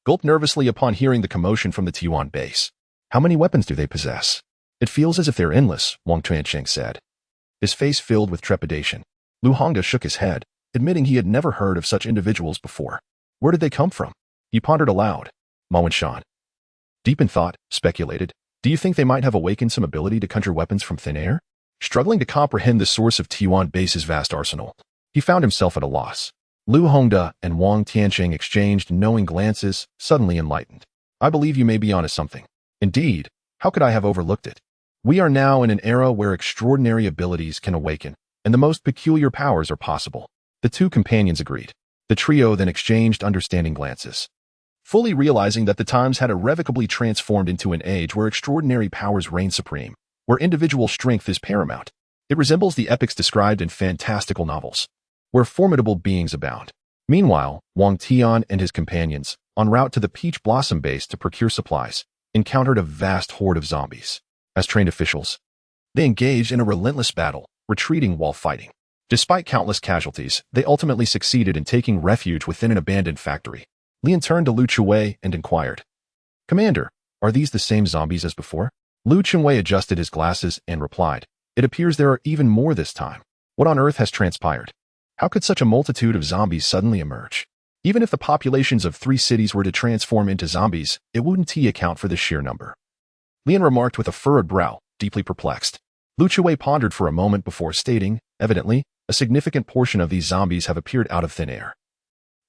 gulped nervously upon hearing the commotion from the Taoyuan base. "How many weapons do they possess? It feels as if they're endless," Wang Tuancheng said, his face filled with trepidation. Lu Hongda shook his head, admitting he had never heard of such individuals before. Where did they come from? He pondered aloud. Ma Wenshan, deep in thought, speculated, "Do you think they might have awakened some ability to conjure weapons from thin air?" Struggling to comprehend the source of Taoyuan base's vast arsenal, he found himself at a loss. Lu Hongda and Wang Tiancheng exchanged knowing glances, suddenly enlightened. "I believe you may be onto something." "Indeed, how could I have overlooked it? We are now in an era where extraordinary abilities can awaken, and the most peculiar powers are possible." The two companions agreed. The trio then exchanged understanding glances, fully realizing that the times had irrevocably transformed into an age where extraordinary powers reign supreme, where individual strength is paramount. It resembles the epics described in fantastical novels, where formidable beings abound. Meanwhile, Wang Tian and his companions, en route to the Peach Blossom base to procure supplies, encountered a vast horde of zombies. As trained officials, they engaged in a relentless battle, retreating while fighting. Despite countless casualties, they ultimately succeeded in taking refuge within an abandoned factory. Lian turned to Lu Chuwei and inquired, "Commander, are these the same zombies as before?" Lu Chuwei adjusted his glasses and replied, "It appears there are even more this time. What on earth has transpired? How could such a multitude of zombies suddenly emerge? Even if the populations of 3 cities were to transform into zombies, it wouldn't account for the sheer number." Lian remarked with a furrowed brow, deeply perplexed. Lu Chuwei pondered for a moment before stating, "Evidently, a significant portion of these zombies have appeared out of thin air.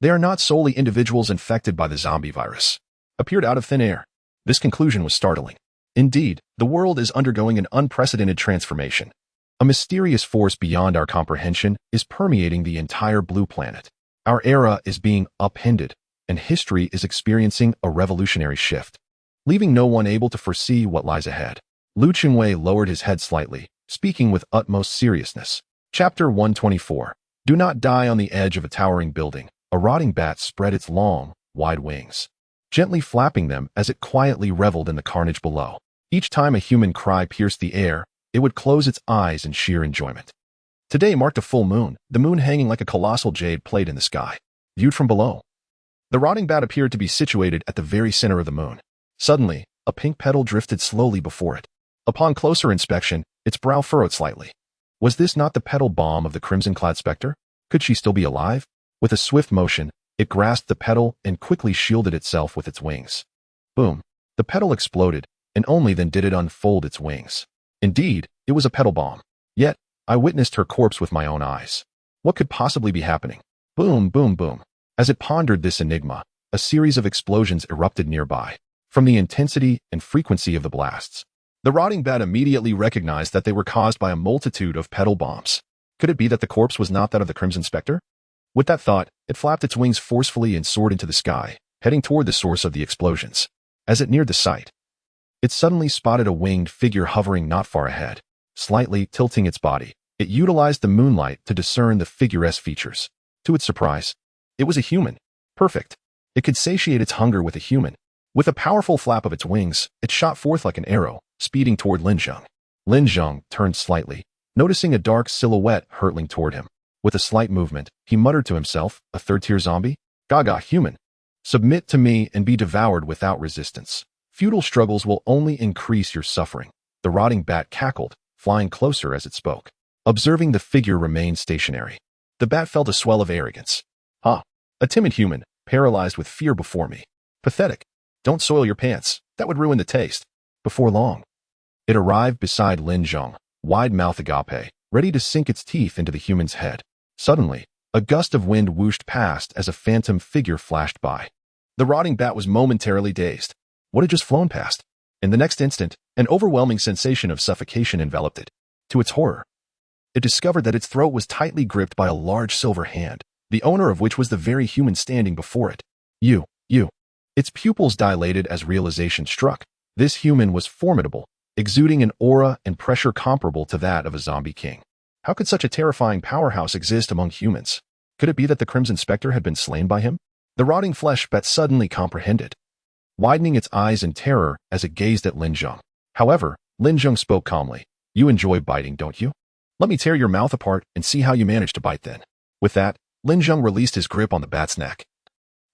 They are not solely individuals infected by the zombie virus. Appeared out of thin air." This conclusion was startling. Indeed, the world is undergoing an unprecedented transformation. A mysterious force beyond our comprehension is permeating the entire blue planet. Our era is being upended, and history is experiencing a revolutionary shift, leaving no one able to foresee what lies ahead. Lu Chunwei lowered his head slightly, speaking with utmost seriousness. Chapter 124. Do not die on the edge of a towering building. A rotting bat spread its long, wide wings, gently flapping them as it quietly reveled in the carnage below. Each time a human cry pierced the air, it would close its eyes in sheer enjoyment. Today marked a full moon, the moon hanging like a colossal jade plate in the sky. Viewed from below, the rotting bat appeared to be situated at the very center of the moon. Suddenly, a pink petal drifted slowly before it. Upon closer inspection, its brow furrowed slightly. Was this not the petal bomb of the crimson-clad specter? Could she still be alive? With a swift motion, it grasped the petal and quickly shielded itself with its wings. Boom! The petal exploded, and only then did it unfold its wings. Indeed, it was a petal bomb. Yet, I witnessed her corpse with my own eyes. What could possibly be happening? Boom, boom, boom. As it pondered this enigma, a A series of explosions erupted nearby. From the intensity and frequency of the blasts, the rotting bat immediately recognized that they were caused by a multitude of petal bombs. Could it be that the corpse was not that of the Crimson Spectre? With that thought, it flapped its wings forcefully and soared into the sky, heading toward the source of the explosions. As it neared the site, it suddenly spotted a winged figure hovering not far ahead. Slightly tilting its body, it utilized the moonlight to discern the figure's features. To its surprise, it was a human. Perfect. It could satiate its hunger with a human. With a powerful flap of its wings, it shot forth like an arrow, speeding toward Lin Zheng. Lin Zheng turned slightly, noticing a dark silhouette hurtling toward him. With a slight movement, he muttered to himself, "A third-tier zombie? Gaga, human. Submit to me and be devoured without resistance. Futile struggles will only increase your suffering." The rotting bat cackled, flying closer as it spoke. Observing the figure remain stationary, the bat felt a swell of arrogance. "Ah, a timid human, paralyzed with fear before me. Pathetic. Don't soil your pants, that would ruin the taste." Before long, it arrived beside Lin Zheng, wide-mouthed agape, ready to sink its teeth into the human's head. Suddenly, a gust of wind whooshed past as a phantom figure flashed by. The rotting bat was momentarily dazed. What had just flown past? In the next instant, an overwhelming sensation of suffocation enveloped it. To its horror, it discovered that its throat was tightly gripped by a large silver hand, the owner of which was the very human standing before it. You. Its pupils dilated as realization struck. This human was formidable, exuding an aura and pressure comparable to that of a zombie king. How could such a terrifying powerhouse exist among humans? Could it be that the Crimson Spectre had been slain by him? The rotting flesh bat suddenly comprehended, widening its eyes in terror as it gazed at Lin Zheng. However, Lin Zheng spoke calmly. "You enjoy biting, don't you? Let me tear your mouth apart and see how you manage to bite then." With that, Lin Zheng released his grip on the bat's neck,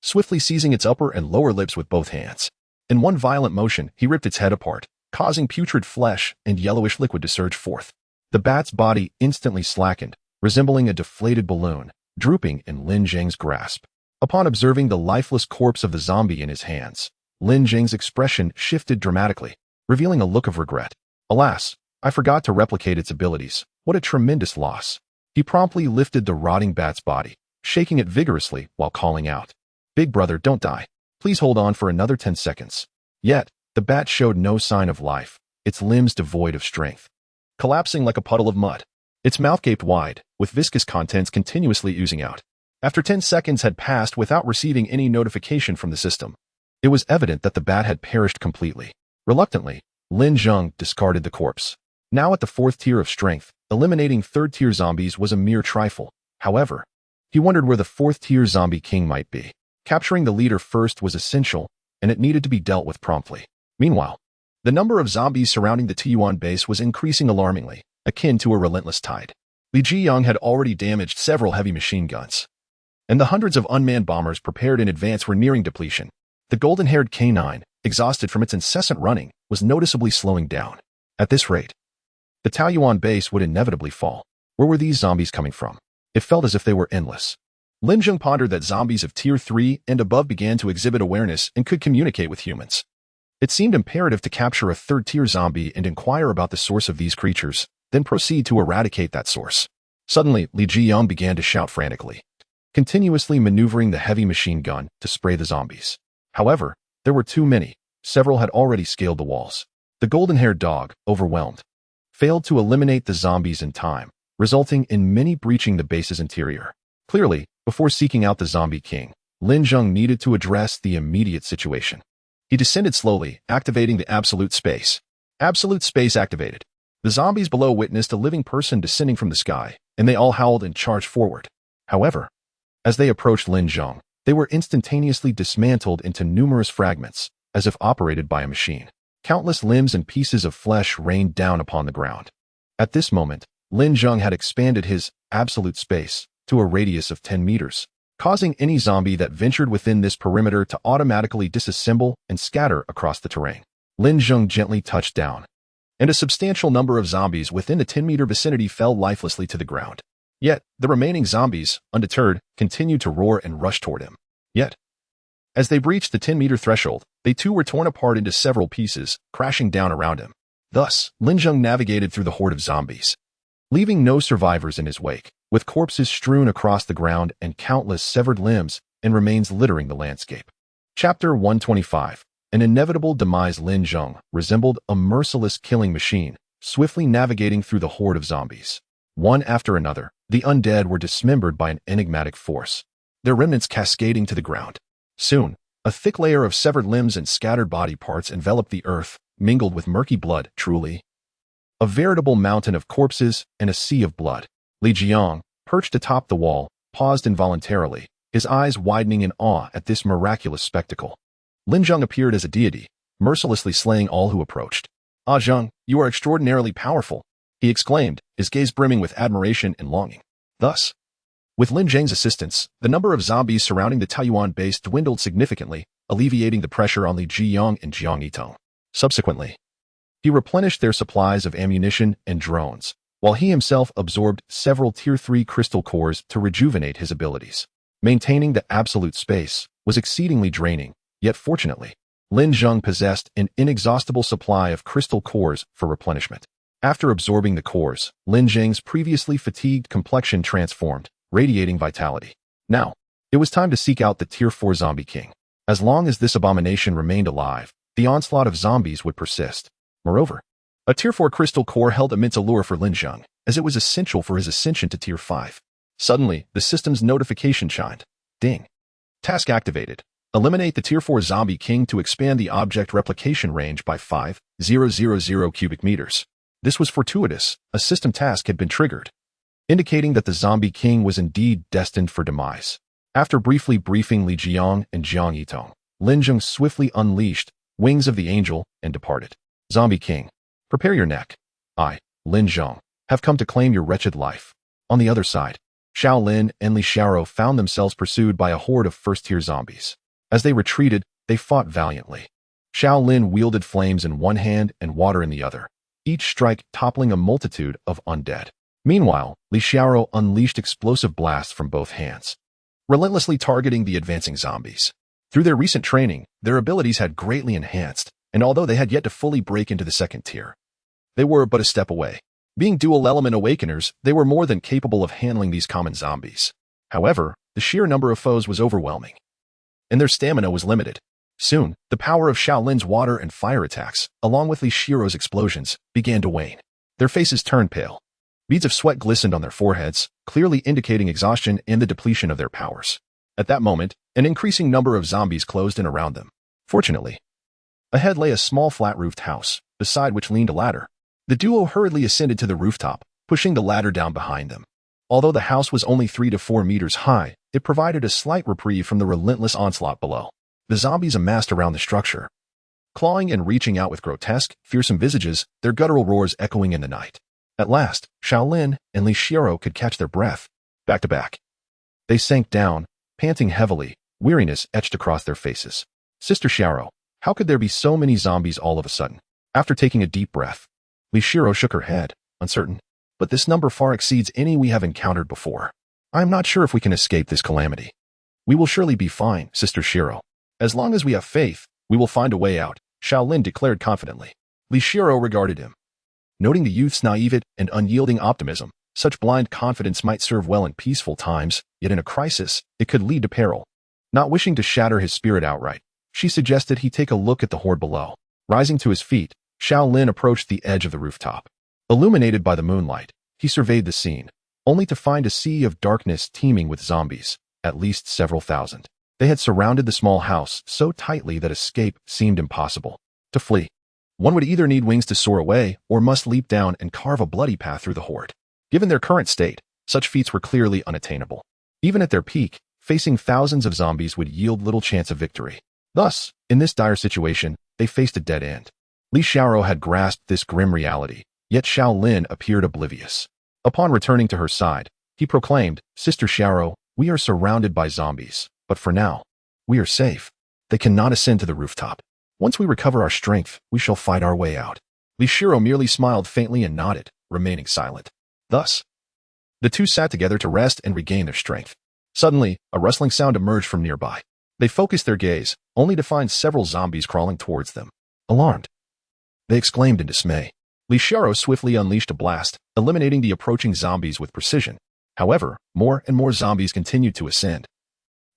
swiftly seizing its upper and lower lips with both hands. In one violent motion, he ripped its head apart, causing putrid flesh and yellowish liquid to surge forth. The bat's body instantly slackened, resembling a deflated balloon, drooping in Lin Zheng's grasp. Upon observing the lifeless corpse of the zombie in his hands, Lin Zheng's expression shifted dramatically, revealing a look of regret. "Alas, I forgot to replicate its abilities. What a tremendous loss." He promptly lifted the rotting bat's body, shaking it vigorously while calling out, "Big brother, don't die. Please hold on for another 10 seconds. Yet, the bat showed no sign of life, its limbs devoid of strength, collapsing like a puddle of mud. Its mouth gaped wide, with viscous contents continuously oozing out. After 10 seconds had passed without receiving any notification from the system, it was evident that the bat had perished completely. Reluctantly, Lin Zheng discarded the corpse. Now at the 4th tier of strength, eliminating 3rd-tier zombies was a mere trifle. However, he wondered where the 4th-tier zombie king might be. Capturing the leader first was essential, and it needed to be dealt with promptly. Meanwhile, the number of zombies surrounding the Tiyuan base was increasing alarmingly, akin to a relentless tide. Li Zheng had already damaged several heavy machine guns, and the hundreds of unmanned bombers prepared in advance were nearing depletion. The golden-haired canine, exhausted from its incessant running, was noticeably slowing down. At this rate, the Taoyuan base would inevitably fall. Where were these zombies coming from? It felt as if they were endless. Lin Zheng pondered that zombies of Tier 3 and above began to exhibit awareness and could communicate with humans. It seemed imperative to capture a 3rd-tier zombie and inquire about the source of these creatures, then proceed to eradicate that source. Suddenly, Li Zheng began to shout frantically, continuously maneuvering the heavy machine gun to spray the zombies. However, there were too many. Several had already scaled the walls. The golden-haired dog, overwhelmed, failed to eliminate the zombies in time, resulting in many breaching the base's interior. Clearly, before seeking out the zombie king, Lin Zheng needed to address the immediate situation. He descended slowly, activating the absolute space. Absolute space activated. The zombies below witnessed a living person descending from the sky, and they all howled and charged forward. However, as they approached Lin Zheng, they were instantaneously dismantled into numerous fragments, as if operated by a machine. Countless limbs and pieces of flesh rained down upon the ground. At this moment, Lin Zheng had expanded his absolute space to a radius of 10 meters, causing any zombie that ventured within this perimeter to automatically disassemble and scatter across the terrain. Lin Zheng gently touched down, and a substantial number of zombies within the 10-meter vicinity fell lifelessly to the ground. Yet, the remaining zombies, undeterred, continued to roar and rush toward him. Yet, as they breached the 10-meter threshold, they too were torn apart into several pieces, crashing down around him. Thus, Lin Zheng navigated through the horde of zombies, leaving no survivors in his wake, with corpses strewn across the ground and countless severed limbs and remains littering the landscape. Chapter 125. An inevitable demise. Lin Zheng resembled a merciless killing machine, swiftly navigating through the horde of zombies. One after another, the undead were dismembered by an enigmatic force, their remnants cascading to the ground. Soon, a thick layer of severed limbs and scattered body parts enveloped the earth, mingled with murky blood. Truly a veritable mountain of corpses and a sea of blood. Li Zheng, perched atop the wall, paused involuntarily, his eyes widening in awe at this miraculous spectacle. Lin Zheng appeared as a deity, mercilessly slaying all who approached. "Ah, Zheng, you are extraordinarily powerful," he exclaimed, his gaze brimming with admiration and longing. Thus, with Lin Zheng's assistance, the number of zombies surrounding the Taiyuan base dwindled significantly, alleviating the pressure on Li Zheng and Jiang Yitong. Subsequently, he replenished their supplies of ammunition and drones, while he himself absorbed several Tier 3 crystal cores to rejuvenate his abilities. Maintaining the absolute space was exceedingly draining, yet fortunately, Lin Zheng possessed an inexhaustible supply of crystal cores for replenishment. After absorbing the cores, Lin Zheng's previously fatigued complexion transformed, radiating vitality. Now, it was time to seek out the Tier 4 Zombie King. As long as this abomination remained alive, the onslaught of zombies would persist. Moreover, a Tier 4 crystal core held immense allure for Lin Zheng, as it was essential for his ascension to Tier 5. Suddenly, the system's notification chimed. Ding. Task activated. Eliminate the Tier 4 Zombie King to expand the object replication range by 5,000 cubic meters. This was fortuitous. A system task had been triggered, indicating that the Zombie King was indeed destined for demise. After briefly briefing Li Zheng and Jiang Yitong, Lin Zheng swiftly unleashed wings of the angel and departed. Zombie King, prepare your neck. I, Lin Zheng, have come to claim your wretched life. On the other side, Shaolin and Li Xiaoro found themselves pursued by a horde of first-tier zombies. As they retreated, they fought valiantly. Shaolin wielded flames in one hand and water in the other, each strike toppling a multitude of undead. Meanwhile, Li Xiaoro unleashed explosive blasts from both hands, relentlessly targeting the advancing zombies. Through their recent training, their abilities had greatly enhanced, and although they had yet to fully break into the second tier, they were but a step away. Being dual-element awakeners, they were more than capable of handling these common zombies. However, the sheer number of foes was overwhelming, and their stamina was limited. Soon, the power of Shaolin's water and fire attacks, along with Li Xiaoro's explosions, began to wane. Their faces turned pale. Beads of sweat glistened on their foreheads, clearly indicating exhaustion and the depletion of their powers. At that moment, an increasing number of zombies closed in around them. Fortunately, ahead lay a small flat-roofed house, beside which leaned a ladder. The duo hurriedly ascended to the rooftop, pushing the ladder down behind them. Although the house was only 3 to 4 meters high, it provided a slight reprieve from the relentless onslaught below. The zombies amassed around the structure, clawing and reaching out with grotesque, fearsome visages, their guttural roars echoing in the night. At last, Shaolin and Li Xiaoro could catch their breath. Back to back, they sank down, panting heavily, weariness etched across their faces. Sister Xiaoro, how could there be so many zombies all of a sudden? After taking a deep breath, Li Xiaoro shook her head, uncertain. But this number far exceeds any we have encountered before. I am not sure if we can escape this calamity. We will surely be fine, Sister Xiaoro. As long as we have faith, we will find a way out, Shaolin declared confidently. Li Xiaoro regarded him. Noting the youth's naive and unyielding optimism, such blind confidence might serve well in peaceful times, yet in a crisis, it could lead to peril. Not wishing to shatter his spirit outright, she suggested he take a look at the horde below. Rising to his feet, Shaolin approached the edge of the rooftop. Illuminated by the moonlight, he surveyed the scene, only to find a sea of darkness teeming with zombies, at least several thousand. They had surrounded the small house so tightly that escape seemed impossible. To flee, one would either need wings to soar away or must leap down and carve a bloody path through the horde. Given their current state, such feats were clearly unattainable. Even at their peak, facing thousands of zombies would yield little chance of victory. Thus, in this dire situation, they faced a dead end. Li Xiaoro had grasped this grim reality, yet Shaolin appeared oblivious. Upon returning to her side, he proclaimed, Sister Xiaoro, we are surrounded by zombies, but for now, we are safe. They cannot ascend to the rooftop. Once we recover our strength, we shall fight our way out. Li Xiaoro merely smiled faintly and nodded, remaining silent. Thus, the two sat together to rest and regain their strength. Suddenly, a rustling sound emerged from nearby. They focused their gaze, only to find several zombies crawling towards them. Alarmed, they exclaimed in dismay. Li Xiaoro swiftly unleashed a blast, eliminating the approaching zombies with precision. However, more and more zombies continued to ascend.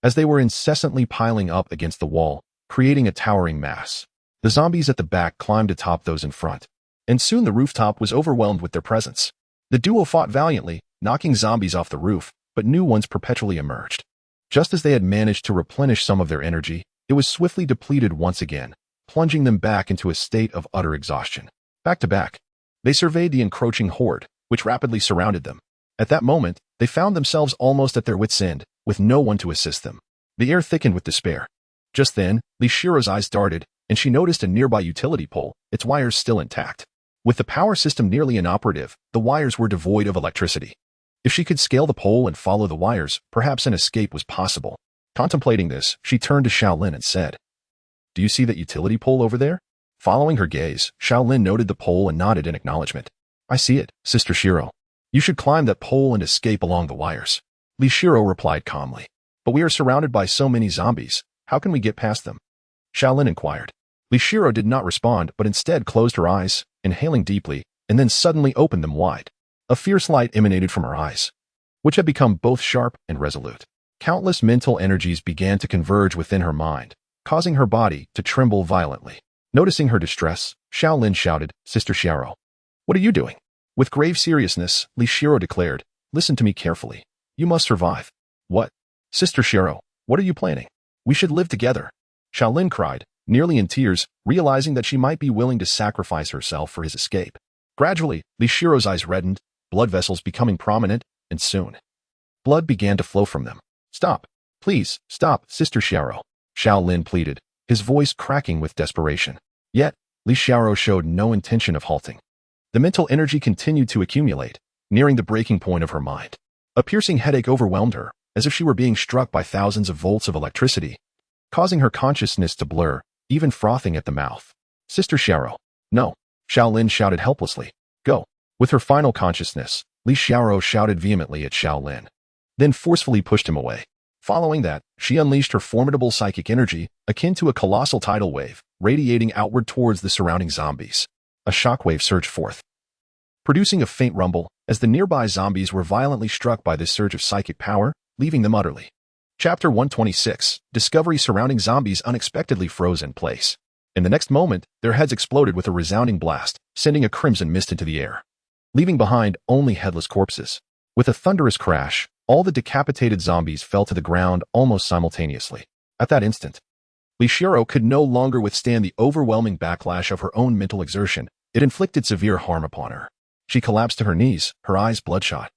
as they were incessantly piling up against the wall, creating a towering mass. The zombies at the back climbed atop those in front, and soon the rooftop was overwhelmed with their presence. The duo fought valiantly, knocking zombies off the roof, but new ones perpetually emerged. Just as they had managed to replenish some of their energy, it was swiftly depleted once again, plunging them back into a state of utter exhaustion. Back to back, they surveyed the encroaching horde, which rapidly surrounded them. At that moment, they found themselves almost at their wits' end, with no one to assist them. The air thickened with despair. Just then, Li Shiro's eyes darted, and she noticed a nearby utility pole, its wires still intact. With the power system nearly inoperative, the wires were devoid of electricity. If she could scale the pole and follow the wires, perhaps an escape was possible. Contemplating this, she turned to Xiaolin and said, "Do you see that utility pole over there?" Following her gaze, Xiaolin noted the pole and nodded in acknowledgement. "I see it, Sister Shiro. You should climb that pole and escape along the wires." Li Shiro replied calmly. "But we are surrounded by so many zombies. How can we get past them?" Xiaolin inquired. Li Shiro did not respond, but instead closed her eyes, inhaling deeply, and then suddenly opened them wide. A fierce light emanated from her eyes, which had become both sharp and resolute. Countless mental energies began to converge within her mind, causing her body to tremble violently. Noticing her distress, Xiaolin shouted, "Sister Shiro, what are you doing?" With grave seriousness, Li Shiro declared, "Listen to me carefully. You must survive." "What? Sister Shiro, what are you planning?" "We should live together," Xiaolin cried, nearly in tears, realizing that she might be willing to sacrifice herself for his escape. Gradually, Li Shiro's eyes reddened, blood vessels becoming prominent, and soon, blood began to flow from them. "Stop. Please, stop, Sister Shiro," Xiaolin pleaded, his voice cracking with desperation. Yet, Li Shiro showed no intention of halting. The mental energy continued to accumulate, nearing the breaking point of her mind. A piercing headache overwhelmed her, as if she were being struck by thousands of volts of electricity, causing her consciousness to blur, even frothing at the mouth. "Sister Shiro, no," Xiaolin shouted helplessly. "Go." With her final consciousness, Li Shiro shouted vehemently at Xiaolin, then forcefully pushed him away. Following that, she unleashed her formidable psychic energy, akin to a colossal tidal wave, radiating outward towards the surrounding zombies. A shockwave surged forth, producing a faint rumble, as the nearby zombies were violently struck by this surge of psychic power, leaving them utterly. Chapter 126, Discovery surrounding zombies unexpectedly froze in place. In the next moment, their heads exploded with a resounding blast, sending a crimson mist into the air, leaving behind only headless corpses. With a thunderous crash, all the decapitated zombies fell to the ground almost simultaneously. At that instant, Li Shiro could no longer withstand the overwhelming backlash of her own mental exertion. It inflicted severe harm upon her. She collapsed to her knees, her eyes bloodshot,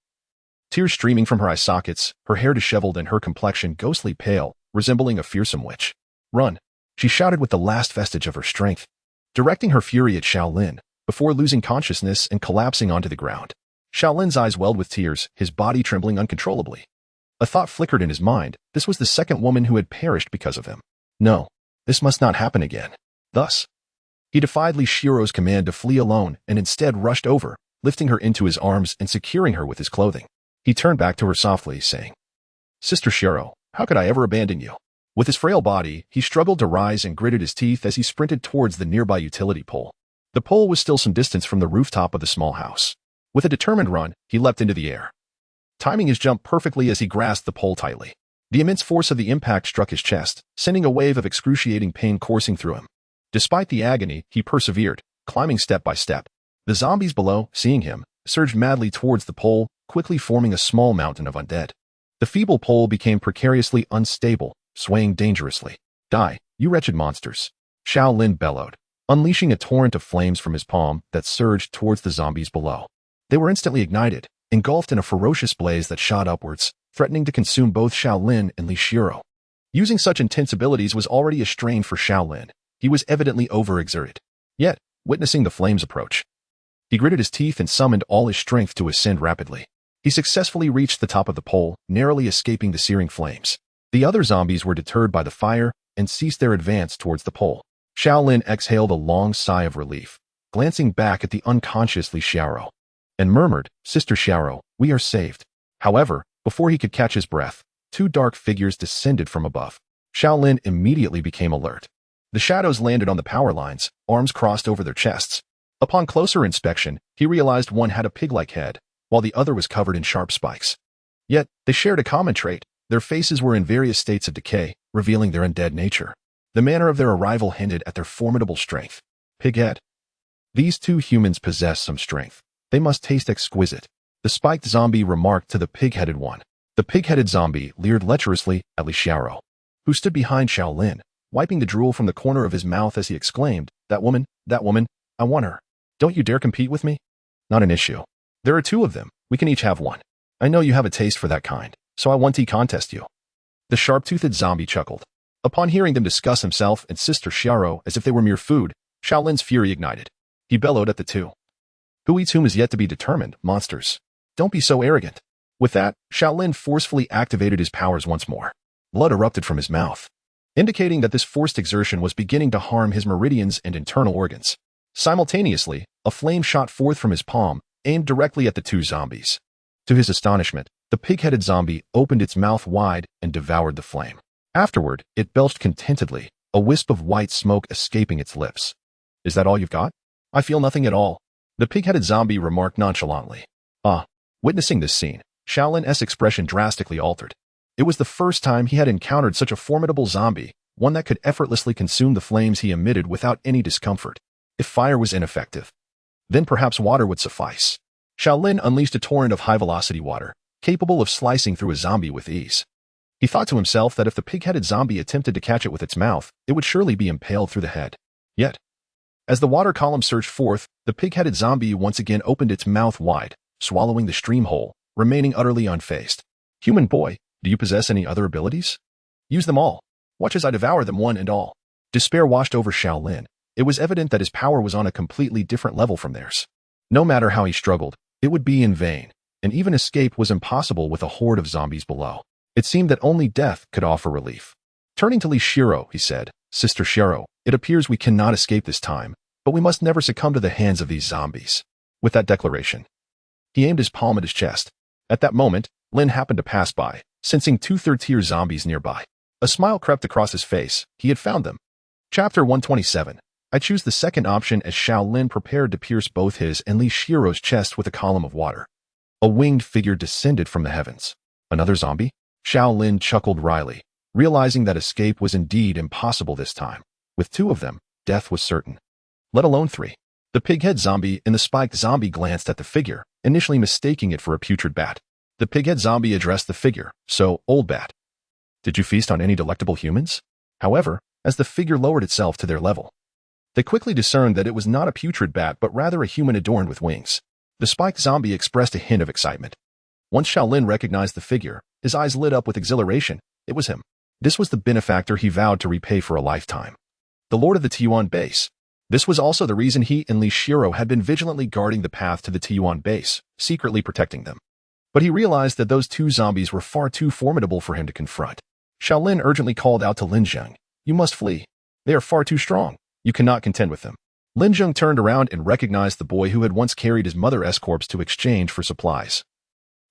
tears streaming from her eye sockets, her hair disheveled and her complexion ghostly pale, resembling a fearsome witch. "Run!" she shouted with the last vestige of her strength, directing her fury at Xiaolin, before losing consciousness and collapsing onto the ground. Xiaolin's eyes welled with tears, his body trembling uncontrollably. A thought flickered in his mind. This was the second woman who had perished because of him. No, this must not happen again. Thus, he defied Li Shiro's command to flee alone and instead rushed over, lifting her into his arms and securing her with his clothing. He turned back to her softly, saying, "Sister Shiro, how could I ever abandon you?" With his frail body, he struggled to rise and gritted his teeth as he sprinted towards the nearby utility pole. The pole was still some distance from the rooftop of the small house. With a determined run, he leapt into the air, timing his jump perfectly as he grasped the pole tightly. The immense force of the impact struck his chest, sending a wave of excruciating pain coursing through him. Despite the agony, he persevered, climbing step by step. The zombies below, seeing him, surged madly towards the pole, quickly forming a small mountain of undead. The feeble pole became precariously unstable, swaying dangerously. "Die, you wretched monsters!" Xiaolin bellowed, unleashing a torrent of flames from his palm that surged towards the zombies below. They were instantly ignited, engulfed in a ferocious blaze that shot upwards, threatening to consume both Xiaolin and Li Shiro. Using such intense abilities was already a strain for Xiaolin. He was evidently overexerted. Yet, witnessing the flames approach, he gritted his teeth and summoned all his strength to ascend rapidly. He successfully reached the top of the pole, narrowly escaping the searing flames. The other zombies were deterred by the fire and ceased their advance towards the pole. Xiaolin exhaled a long sigh of relief, glancing back at the unconscious Li Shiro, and murmured, "Sister Shiro, we are saved." However, before he could catch his breath, two dark figures descended from above. Xiaolin immediately became alert. The shadows landed on the power lines, arms crossed over their chests. Upon closer inspection, he realized one had a pig-like head, while the other was covered in sharp spikes. Yet, they shared a common trait. Their faces were in various states of decay, revealing their undead nature. The manner of their arrival hinted at their formidable strength. Pighead. These two humans possess some strength. They must taste exquisite. The spiked zombie remarked to the pig-headed one. The pig-headed zombie leered lecherously at Li Xiaoro, who stood behind Shaolin, wiping the drool from the corner of his mouth as he exclaimed, that woman, I want her. Don't you dare compete with me? Not an issue. There are two of them. We can each have one. I know you have a taste for that kind, so I want to contest you. The sharp-toothed zombie chuckled. Upon hearing them discuss himself and Sister Xiaoro as if they were mere food, Shaolin's fury ignited. He bellowed at the two. Who eats whom is yet to be determined, monsters. Don't be so arrogant. With that, Shaolin forcefully activated his powers once more. Blood erupted from his mouth, indicating that this forced exertion was beginning to harm his meridians and internal organs. Simultaneously, a flame shot forth from his palm, aimed directly at the two zombies. To his astonishment, the pig-headed zombie opened its mouth wide and devoured the flame. Afterward, it belched contentedly, a wisp of white smoke escaping its lips. Is that all you've got? I feel nothing at all, the pig-headed zombie remarked nonchalantly. Witnessing this scene, Shaolin's expression drastically altered. It was the first time he had encountered such a formidable zombie, one that could effortlessly consume the flames he emitted without any discomfort. If fire was ineffective, then perhaps water would suffice. Shaolin unleashed a torrent of high-velocity water, capable of slicing through a zombie with ease. He thought to himself that if the pig-headed zombie attempted to catch it with its mouth, it would surely be impaled through the head. Yet, as the water column surged forth, the pig-headed zombie once again opened its mouth wide, swallowing the stream whole, remaining utterly unfazed. Human boy, do you possess any other abilities? Use them all. Watch as I devour them one and all. Despair washed over Shaolin. It was evident that his power was on a completely different level from theirs. No matter how he struggled, it would be in vain, and even escape was impossible with a horde of zombies below. It seemed that only death could offer relief. Turning to Li Xiaoro, he said, Sister Xiaoro, it appears we cannot escape this time, but we must never succumb to the hands of these zombies. With that declaration, he aimed his palm at his chest. At that moment, Lin happened to pass by, sensing two third-tier zombies nearby. A smile crept across his face. He had found them. Chapter 127. I choose the second option as Shaolin prepared to pierce both his and Li Xiaoro's chest with a column of water. A winged figure descended from the heavens. Another zombie? Shaolin chuckled wryly, realizing that escape was indeed impossible this time. With two of them, death was certain. Let alone three. The pig-head zombie and the spiked zombie glanced at the figure, initially mistaking it for a putrid bat. The pig-head zombie addressed the figure, so, old bat. Did you feast on any delectable humans? However, as the figure lowered itself to their level, they quickly discerned that it was not a putrid bat but rather a human adorned with wings. The spiked zombie expressed a hint of excitement. Once Shaolin recognized the figure, his eyes lit up with exhilaration. It was him. This was the benefactor he vowed to repay for a lifetime. The Lord of the Tiyuan base. This was also the reason he and Li Xiaoro had been vigilantly guarding the path to the Tiyuan base, secretly protecting them. But he realized that those two zombies were far too formidable for him to confront. Shaolin urgently called out to Lin Zheng, You must flee. They are far too strong. You cannot contend with them. Lin Zheng turned around and recognized the boy who had once carried his mother's corpse to exchange for supplies.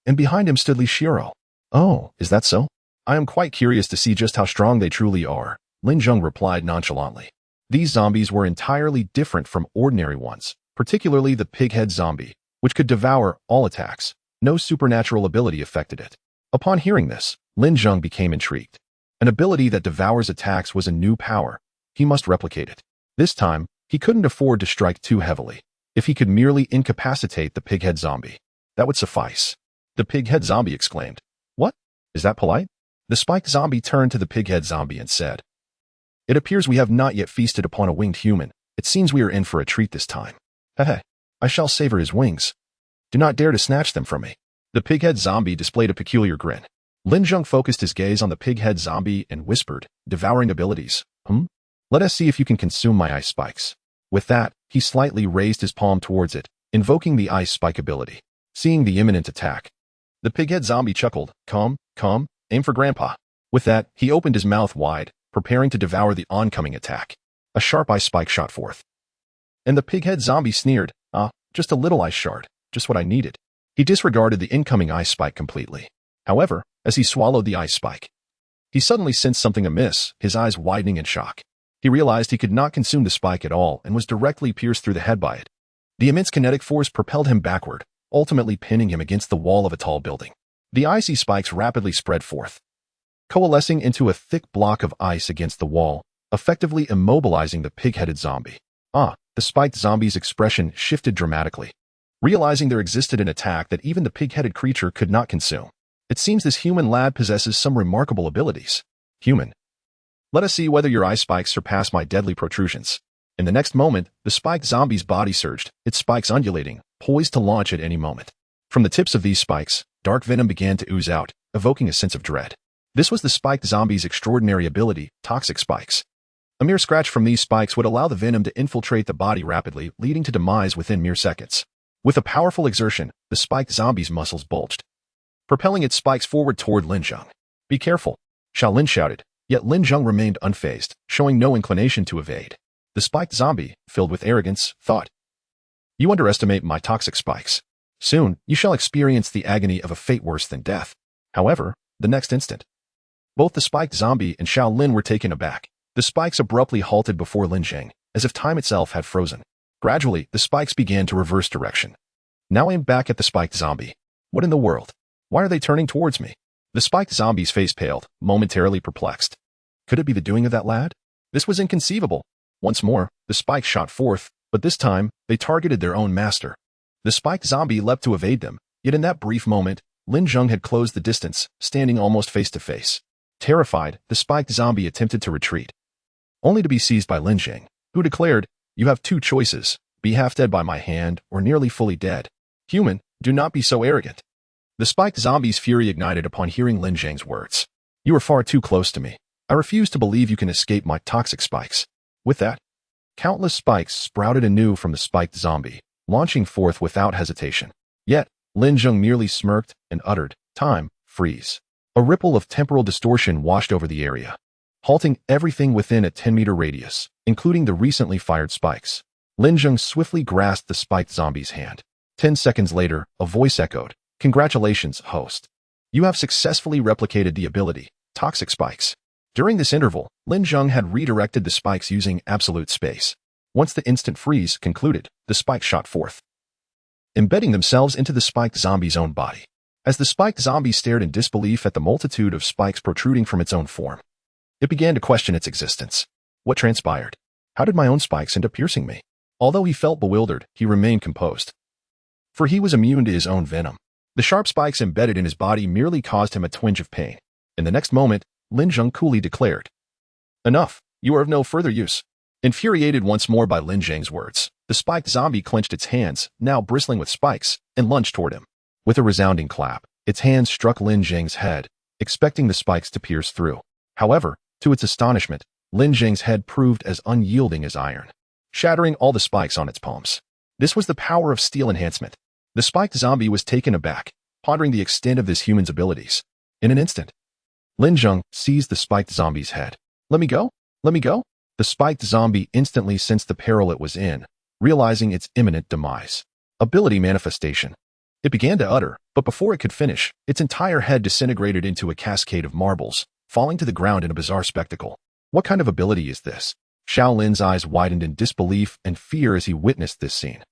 And behind him stood Li Xiaoro. Oh, is that so? I am quite curious to see just how strong they truly are, Lin Zheng replied nonchalantly. These zombies were entirely different from ordinary ones, particularly the pig-head zombie, which could devour all attacks. No supernatural ability affected it. Upon hearing this, Lin Zheng became intrigued. An ability that devours attacks was a new power. He must replicate it. This time, he couldn't afford to strike too heavily. If he could merely incapacitate the pig-head zombie, that would suffice. The pig-head zombie exclaimed, What? Is that polite? The spiked zombie turned to the pig-head zombie and said, It appears we have not yet feasted upon a winged human. It seems we are in for a treat this time. Heh, I shall savor his wings. Do not dare to snatch them from me. The pig-head zombie displayed a peculiar grin. Lin Zheng focused his gaze on the pig-head zombie and whispered, Devouring abilities. Let us see if you can consume my ice spikes. With that, he slightly raised his palm towards it, invoking the ice spike ability. Seeing the imminent attack, the pig-head zombie chuckled, Come, aim for Grandpa. With that, he opened his mouth wide, preparing to devour the oncoming attack. A sharp ice spike shot forth. And the pig-head zombie sneered, Just a little ice shard, just what I needed. He disregarded the incoming ice spike completely. However, as he swallowed the ice spike, he suddenly sensed something amiss, his eyes widening in shock. He realized he could not consume the spike at all and was directly pierced through the head by it. The immense kinetic force propelled him backward, ultimately pinning him against the wall of a tall building. The icy spikes rapidly spread forth. coalescing into a thick block of ice against the wall, effectively immobilizing the pig-headed zombie. The spiked zombie's expression shifted dramatically, realizing there existed an attack that even the pig-headed creature could not consume. It seems this human lad possesses some remarkable abilities. Human. Let us see whether your ice spikes surpass my deadly protrusions. In the next moment, the spiked zombie's body surged, its spikes undulating, poised to launch at any moment. From the tips of these spikes, dark venom began to ooze out, evoking a sense of dread. This was the spiked zombie's extraordinary ability, toxic spikes. A mere scratch from these spikes would allow the venom to infiltrate the body rapidly, leading to demise within mere seconds. With a powerful exertion, the spiked zombie's muscles bulged, propelling its spikes forward toward Lin Zheng. "Be careful," Shaolin shouted, yet Lin Zheng remained unfazed, showing no inclination to evade. The spiked zombie, filled with arrogance, thought, "You underestimate my toxic spikes. Soon, you shall experience the agony of a fate worse than death." However, the next instant, both the spiked zombie and Shaolin were taken aback. The spikes abruptly halted before Lin Zheng, as if time itself had frozen. Gradually, the spikes began to reverse direction, now aimed back at the spiked zombie. What in the world? Why are they turning towards me? The spiked zombie's face paled, momentarily perplexed. Could it be the doing of that lad? This was inconceivable. Once more, the spikes shot forth, but this time, they targeted their own master. The spiked zombie leapt to evade them, yet in that brief moment, Lin Zheng had closed the distance, standing almost face to face. Terrified, the spiked zombie attempted to retreat, only to be seized by Lin Zheng, who declared, "You have two choices, be half dead by my hand or nearly fully dead. Human, do not be so arrogant." The spiked zombie's fury ignited upon hearing Lin Zheng's words. "You are far too close to me. I refuse to believe you can escape my toxic spikes." With that, countless spikes sprouted anew from the spiked zombie, launching forth without hesitation. Yet, Lin Zheng merely smirked and uttered, "Time, freeze." A ripple of temporal distortion washed over the area, halting everything within a 10-meter radius, including the recently fired spikes. Lin Zheng swiftly grasped the spiked zombie's hand. 10 seconds later, a voice echoed, "Congratulations, host. You have successfully replicated the ability, toxic spikes." During this interval, Lin Zheng had redirected the spikes using absolute space. Once the instant freeze concluded, the spikes shot forth, embedding themselves into the spiked zombie's own body. As the spiked zombie stared in disbelief at the multitude of spikes protruding from its own form, it began to question its existence. What transpired? How did my own spikes end up piercing me? Although he felt bewildered, he remained composed, for he was immune to his own venom. The sharp spikes embedded in his body merely caused him a twinge of pain. In the next moment, Lin Zheng coolly declared, "Enough, you are of no further use." Infuriated once more by Lin Zheng's words, the spiked zombie clenched its hands, now bristling with spikes, and lunged toward him. With a resounding clap, its hands struck Lin Zheng's head, expecting the spikes to pierce through. However, to its astonishment, Lin Zheng's head proved as unyielding as iron, shattering all the spikes on its palms. This was the power of steel enhancement. The spiked zombie was taken aback, pondering the extent of this human's abilities. In an instant, Lin Zheng seized the spiked zombie's head. "Let me go? Let me go?" The spiked zombie instantly sensed the peril it was in, realizing its imminent demise. Ability manifestation. It began to utter, but before it could finish, its entire head disintegrated into a cascade of marbles, falling to the ground in a bizarre spectacle. What kind of ability is this? Shaolin's eyes widened in disbelief and fear as he witnessed this scene.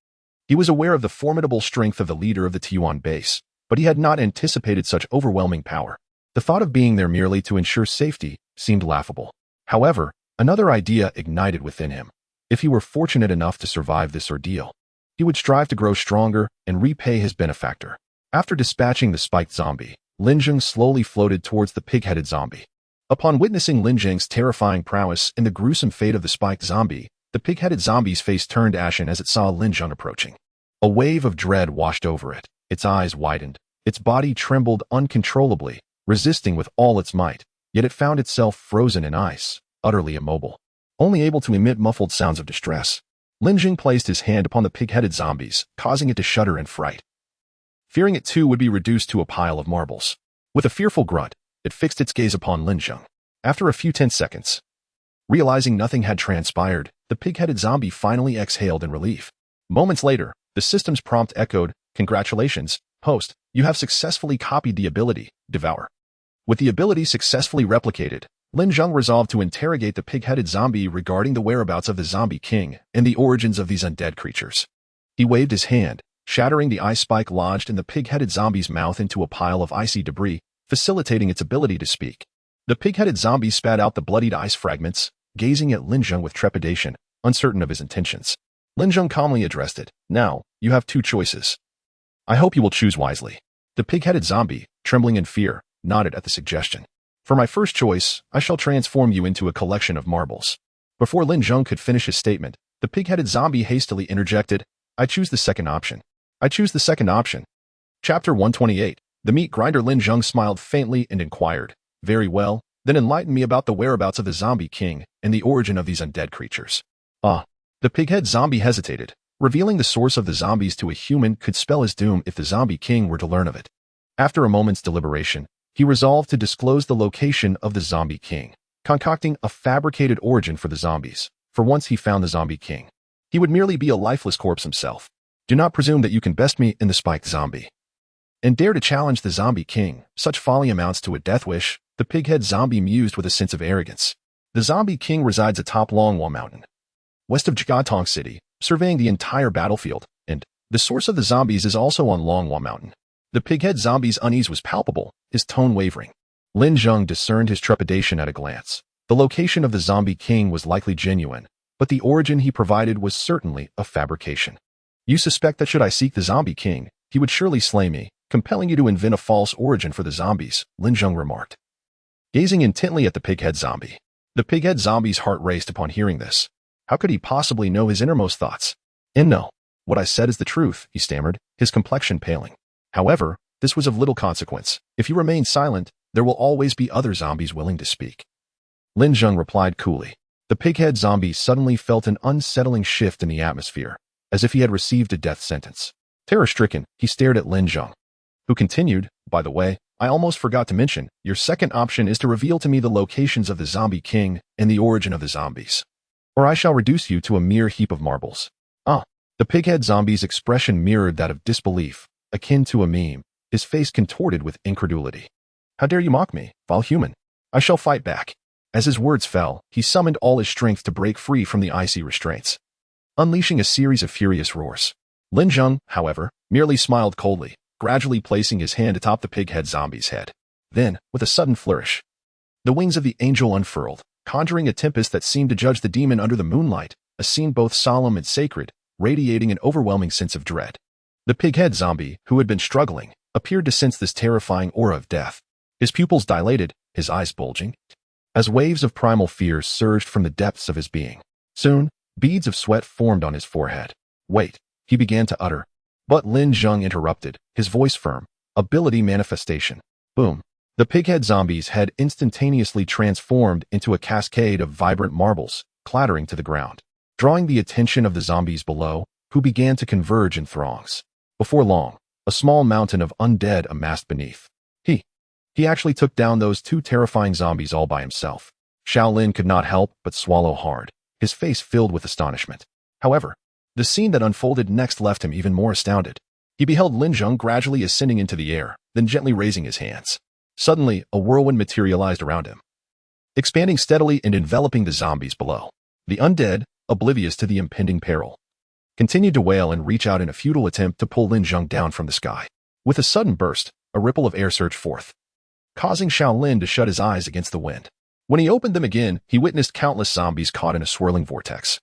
He was aware of the formidable strength of the leader of the Tuan base, but he had not anticipated such overwhelming power. The thought of being there merely to ensure safety seemed laughable. However, another idea ignited within him. If he were fortunate enough to survive this ordeal, he would strive to grow stronger and repay his benefactor. After dispatching the spiked zombie, Lin Zheng slowly floated towards the pig-headed zombie. Upon witnessing Lin Zheng's terrifying prowess and the gruesome fate of the spiked zombie, the pig-headed zombie's face turned ashen as it saw Lin Zheng approaching. A wave of dread washed over it. Its eyes widened. Its body trembled uncontrollably, resisting with all its might, yet it found itself frozen in ice, utterly immobile, only able to emit muffled sounds of distress. Lin Zheng placed his hand upon the pig-headed zombies, causing it to shudder in fright, fearing it too would be reduced to a pile of marbles. With a fearful grunt, it fixed its gaze upon Lin Zheng. After a few tense seconds, realizing nothing had transpired, the pig-headed zombie finally exhaled in relief. Moments later, the system's prompt echoed, "Congratulations, host, you have successfully copied the ability, Devour." With the ability successfully replicated, Lin Zheng resolved to interrogate the pig-headed zombie regarding the whereabouts of the Zombie King and the origins of these undead creatures. He waved his hand, shattering the ice spike lodged in the pig-headed zombie's mouth into a pile of icy debris, facilitating its ability to speak. The pig-headed zombie spat out the bloodied ice fragments, gazing at Lin Zheng with trepidation, uncertain of his intentions. Lin Zheng calmly addressed it. Now, you have two choices. I hope you will choose wisely. The pig-headed zombie, trembling in fear, nodded at the suggestion. For my first choice, I shall transform you into a collection of marbles. Before Lin Zheng could finish his statement, the pig-headed zombie hastily interjected, I choose the second option. I choose the second option. Chapter 128. The meat grinder. Lin Zheng smiled faintly and inquired, very well, then enlighten me about the whereabouts of the zombie king and the origin of these undead creatures. The pig-head zombie hesitated. Revealing the source of the zombies to a human could spell his doom if the zombie king were to learn of it. After a moment's deliberation, he resolved to disclose the location of the zombie king, concocting a fabricated origin for the zombies. For once he found the zombie king, he would merely be a lifeless corpse himself. Do not presume that you can best me in the spiked zombie and dare to challenge the zombie king. Such folly amounts to a death wish, the pig-head zombie mused with a sense of arrogance. The zombie king resides atop Longwall Mountain, west of Jigatong City, surveying the entire battlefield, and the source of the zombies is also on Longwall Mountain. The pig-head zombie's unease was palpable, his tone wavering. Lin Zheng discerned his trepidation at a glance. The location of the zombie king was likely genuine, but the origin he provided was certainly a fabrication. You suspect that should I seek the zombie king, he would surely slay me, compelling you to invent a false origin for the zombies, Lin Zheng remarked, gazing intently at the pig-head zombie. The pig-head zombie's heart raced upon hearing this. How could he possibly know his innermost thoughts? No. What I said is the truth, he stammered, his complexion paling. However, this was of little consequence. If you remain silent, there will always be other zombies willing to speak. Lin Zheng replied coolly. The pig-head zombie suddenly felt an unsettling shift in the atmosphere, as if he had received a death sentence. Terror-stricken, he stared at Lin Zheng, who continued, by the way, I almost forgot to mention, your second option is to reveal to me the locations of the zombie king and the origin of the zombies, or I shall reduce you to a mere heap of marbles. The pig-head zombie's expression mirrored that of disbelief, akin to a meme, his face contorted with incredulity. How dare you mock me, foul human? I shall fight back. As his words fell, he summoned all his strength to break free from the icy restraints, unleashing a series of furious roars. Lin Zheng, however, merely smiled coldly, gradually placing his hand atop the pig-head zombie's head. Then, with a sudden flourish, the wings of the angel unfurled, conjuring a tempest that seemed to judge the demon under the moonlight, a scene both solemn and sacred, radiating an overwhelming sense of dread. The pig-head zombie, who had been struggling, appeared to sense this terrifying aura of death. His pupils dilated, his eyes bulging, as waves of primal fear surged from the depths of his being. Soon, beads of sweat formed on his forehead. Wait, he began to utter. But Lin Zheng interrupted, his voice firm. Ability manifestation. Boom. The pig-head zombie's head instantaneously transformed into a cascade of vibrant marbles, clattering to the ground, drawing the attention of the zombies below, who began to converge in throngs. Before long, a small mountain of undead amassed beneath. He actually took down those two terrifying zombies all by himself. Shaolin could not help but swallow hard, his face filled with astonishment. However, the scene that unfolded next left him even more astounded. He beheld Lin Zheng gradually ascending into the air, then gently raising his hands. Suddenly, a whirlwind materialized around him, expanding steadily and enveloping the zombies below. The undead, oblivious to the impending peril, continued to wail and reach out in a futile attempt to pull Lin Zheng down from the sky. With a sudden burst, a ripple of air surged forth, causing Shaolin to shut his eyes against the wind. When he opened them again, he witnessed countless zombies caught in a swirling vortex,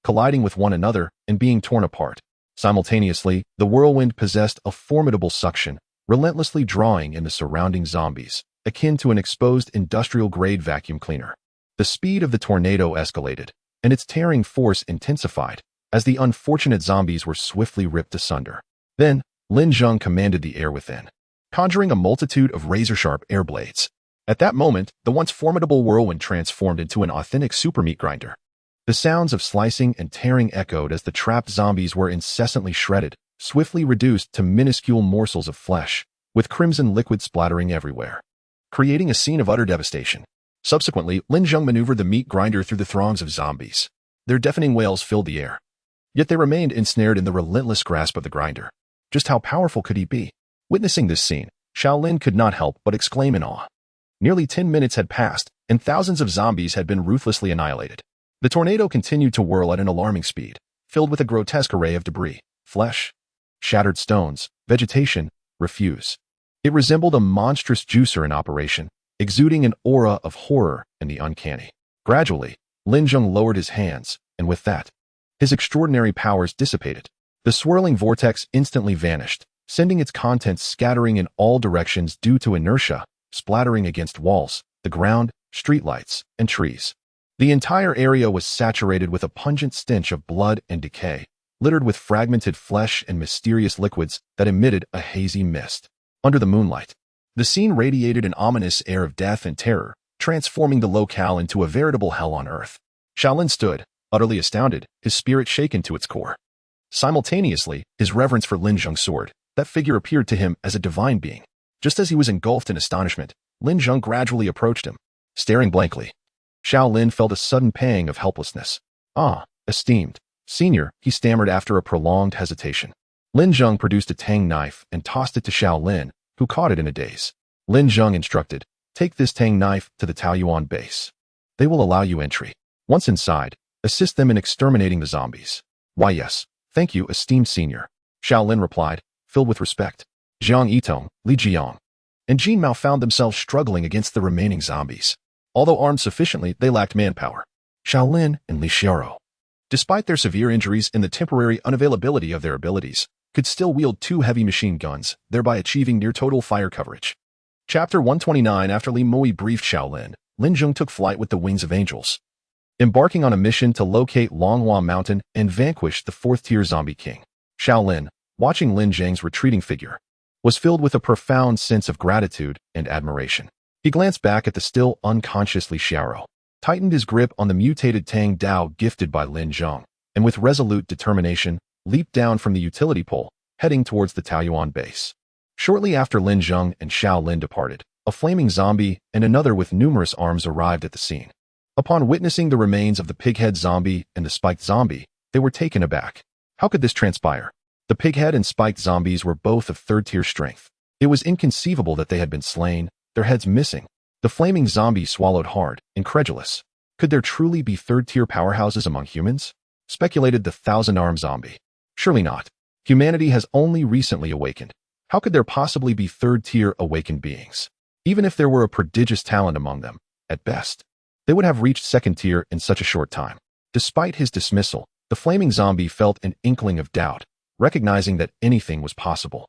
colliding with one another and being torn apart. Simultaneously, the whirlwind possessed a formidable suction, relentlessly drawing in the surrounding zombies, akin to an exposed industrial-grade vacuum cleaner. The speed of the tornado escalated, and its tearing force intensified, as the unfortunate zombies were swiftly ripped asunder. Then, Lin Zheng commanded the air within, conjuring a multitude of razor-sharp air blades. At that moment, the once formidable whirlwind transformed into an authentic super meat grinder. The sounds of slicing and tearing echoed as the trapped zombies were incessantly shredded, swiftly reduced to minuscule morsels of flesh, with crimson liquid splattering everywhere, creating a scene of utter devastation. Subsequently, Lin Zheng maneuvered the meat grinder through the throngs of zombies. Their deafening wails filled the air. Yet they remained ensnared in the relentless grasp of the grinder. Just how powerful could he be? Witnessing this scene, Shaolin could not help but exclaim in awe. Nearly 10 minutes had passed, and thousands of zombies had been ruthlessly annihilated. The tornado continued to whirl at an alarming speed, filled with a grotesque array of debris, flesh, shattered stones, vegetation, refuse. It resembled a monstrous juicer in operation, exuding an aura of horror and the uncanny. Gradually, Lin Zheng lowered his hands, and with that, his extraordinary powers dissipated. The swirling vortex instantly vanished, sending its contents scattering in all directions due to inertia, splattering against walls, the ground, streetlights, and trees. The entire area was saturated with a pungent stench of blood and decay, littered with fragmented flesh and mysterious liquids that emitted a hazy mist. Under the moonlight, the scene radiated an ominous air of death and terror, transforming the locale into a veritable hell on earth. Shaolin stood, utterly astounded, his spirit shaken to its core. Simultaneously, his reverence for Lin Zheng's sword, that figure appeared to him as a divine being. Just as he was engulfed in astonishment, Lin Zheng gradually approached him, staring blankly. Shaolin felt a sudden pang of helplessness. "Ah, esteemed senior," he stammered after a prolonged hesitation. Lin Zheng produced a tang knife and tossed it to Shaolin, who caught it in a daze. Lin Zheng instructed, "Take this tang knife to the Taoyuan base. They will allow you entry. Once inside, assist them in exterminating the zombies." "Why yes, thank you, esteemed senior," Shaolin replied, filled with respect. Jiang Yitong, Li Jiang, and Jin Mao found themselves struggling against the remaining zombies. Although armed sufficiently, they lacked manpower. Shaolin and Li Xiaoro, despite their severe injuries and the temporary unavailability of their abilities, could still wield 2 heavy machine guns, thereby achieving near-total fire coverage. Chapter 129. After Li Mui briefed Shaolin, Lin Zheng took flight with the wings of angels, embarking on a mission to locate Longhua Mountain and vanquish the 4th-tier zombie king. Shaolin, watching Lin Zheng's retreating figure, was filled with a profound sense of gratitude and admiration. He glanced back at the still unconscious Li Xiaoro, tightened his grip on the mutated Tang Dao gifted by Lin Zheng, and with resolute determination, leaped down from the utility pole, heading towards the Taoyuan base. Shortly after Lin Zheng and Shaolin departed, a flaming zombie and another with numerous arms arrived at the scene. Upon witnessing the remains of the pighead zombie and the spiked zombie, they were taken aback. How could this transpire? The pighead and spiked zombies were both of 3rd-tier strength. It was inconceivable that they had been slain, their heads missing. The flaming zombie swallowed hard, incredulous. Could there truly be 3rd-tier powerhouses among humans? Speculated the 1,000-armed zombie. Surely not. Humanity has only recently awakened. How could there possibly be 3rd-tier awakened beings? Even if there were a prodigious talent among them, at best, they would have reached 2nd-tier in such a short time. Despite his dismissal, the flaming zombie felt an inkling of doubt, recognizing that anything was possible.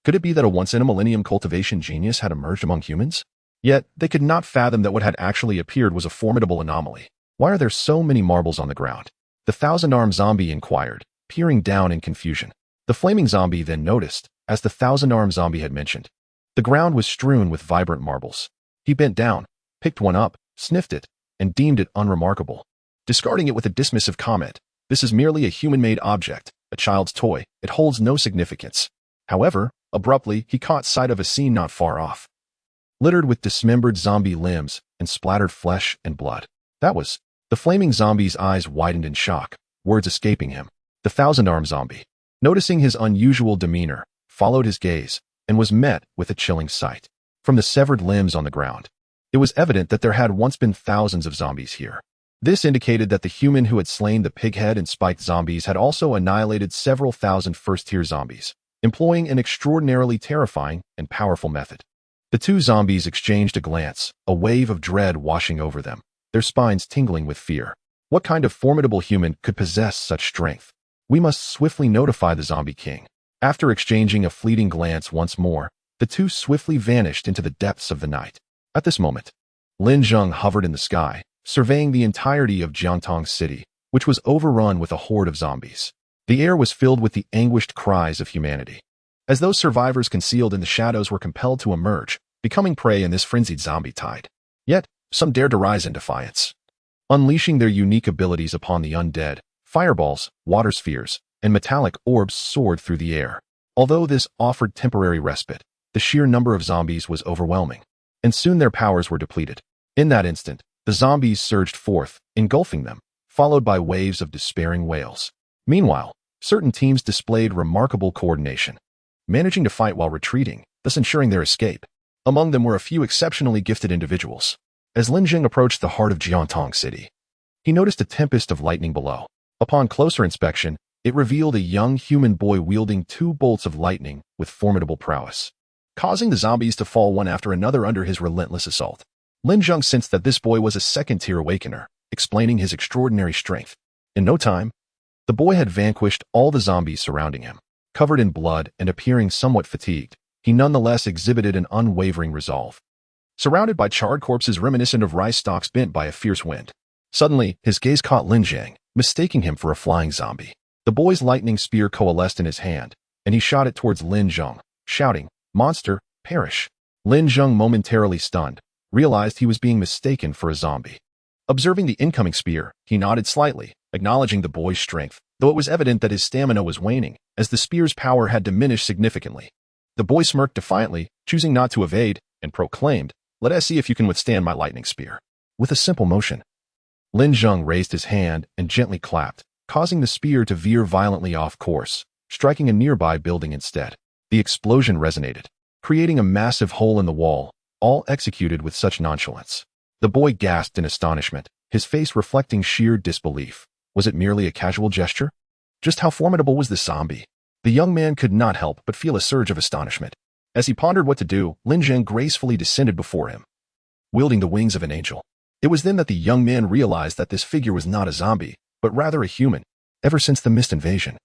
Could it be that a once-in-a-millennium cultivation genius had emerged among humans? Yet, they could not fathom that what had actually appeared was a formidable anomaly. Why are there so many marbles on the ground? The 1,000-armed zombie inquired, peering down in confusion. The flaming zombie then noticed, as the 1,000-armed zombie had mentioned, the ground was strewn with vibrant marbles. He bent down, picked one up, sniffed it, and deemed it unremarkable, discarding it with a dismissive comment. "This is merely a human-made object, a child's toy. It holds no significance." However, abruptly, he caught sight of a scene not far off, littered with dismembered zombie limbs and splattered flesh and blood. That was. The flaming zombie's eyes widened in shock, words escaping him. The 1,000-armed zombie, noticing his unusual demeanor, followed his gaze and was met with a chilling sight. From the severed limbs on the ground, it was evident that there had once been thousands of zombies here. This indicated that the human who had slain the pighead and spiked zombies had also annihilated several thousand 1st-tier zombies, employing an extraordinarily terrifying and powerful method. The 2 zombies exchanged a glance, a wave of dread washing over them, their spines tingling with fear. What kind of formidable human could possess such strength? We must swiftly notify the zombie king. After exchanging a fleeting glance once more, the 2 swiftly vanished into the depths of the night. At this moment, Lin Zheng hovered in the sky, surveying the entirety of Jiangtong City, which was overrun with a horde of zombies. The air was filled with the anguished cries of humanity, as those survivors concealed in the shadows were compelled to emerge, becoming prey in this frenzied zombie tide. Yet, some dared to rise in defiance, unleashing their unique abilities upon the undead. Fireballs, water spheres, and metallic orbs soared through the air. Although this offered temporary respite, the sheer number of zombies was overwhelming, and soon their powers were depleted. In that instant, the zombies surged forth, engulfing them, followed by waves of despairing wails. Meanwhile, certain teams displayed remarkable coordination, managing to fight while retreating, thus ensuring their escape. Among them were a few exceptionally gifted individuals. As Lin Zheng approached the heart of Jiangtong City, he noticed a tempest of lightning below. Upon closer inspection, it revealed a young human boy wielding 2 bolts of lightning with formidable prowess, causing the zombies to fall one after another under his relentless assault. Lin Zheng sensed that this boy was a second-tier awakener, explaining his extraordinary strength. In no time, the boy had vanquished all the zombies surrounding him. Covered in blood and appearing somewhat fatigued, he nonetheless exhibited an unwavering resolve. Surrounded by charred corpses reminiscent of rice stalks bent by a fierce wind. Suddenly, his gaze caught Lin Zheng, mistaking him for a flying zombie. The boy's lightning spear coalesced in his hand, and he shot it towards Lin Zheng, shouting, "Monster, perish!" Lin Zheng, momentarily stunned, realized he was being mistaken for a zombie. Observing the incoming spear, he nodded slightly, acknowledging the boy's strength, though it was evident that his stamina was waning, as the spear's power had diminished significantly. The boy smirked defiantly, choosing not to evade, and proclaimed, "Let us see if you can withstand my lightning spear." With a simple motion, Lin Zheng raised his hand and gently clapped, causing the spear to veer violently off course, striking a nearby building instead. The explosion resonated, creating a massive hole in the wall, all executed with such nonchalance. The boy gasped in astonishment, his face reflecting sheer disbelief. Was it merely a casual gesture? Just how formidable was this zombie? The young man could not help but feel a surge of astonishment. As he pondered what to do, Lin Zheng gracefully descended before him, wielding the wings of an angel. It was then that the young man realized that this figure was not a zombie, but rather a human. Ever since the mist invasion,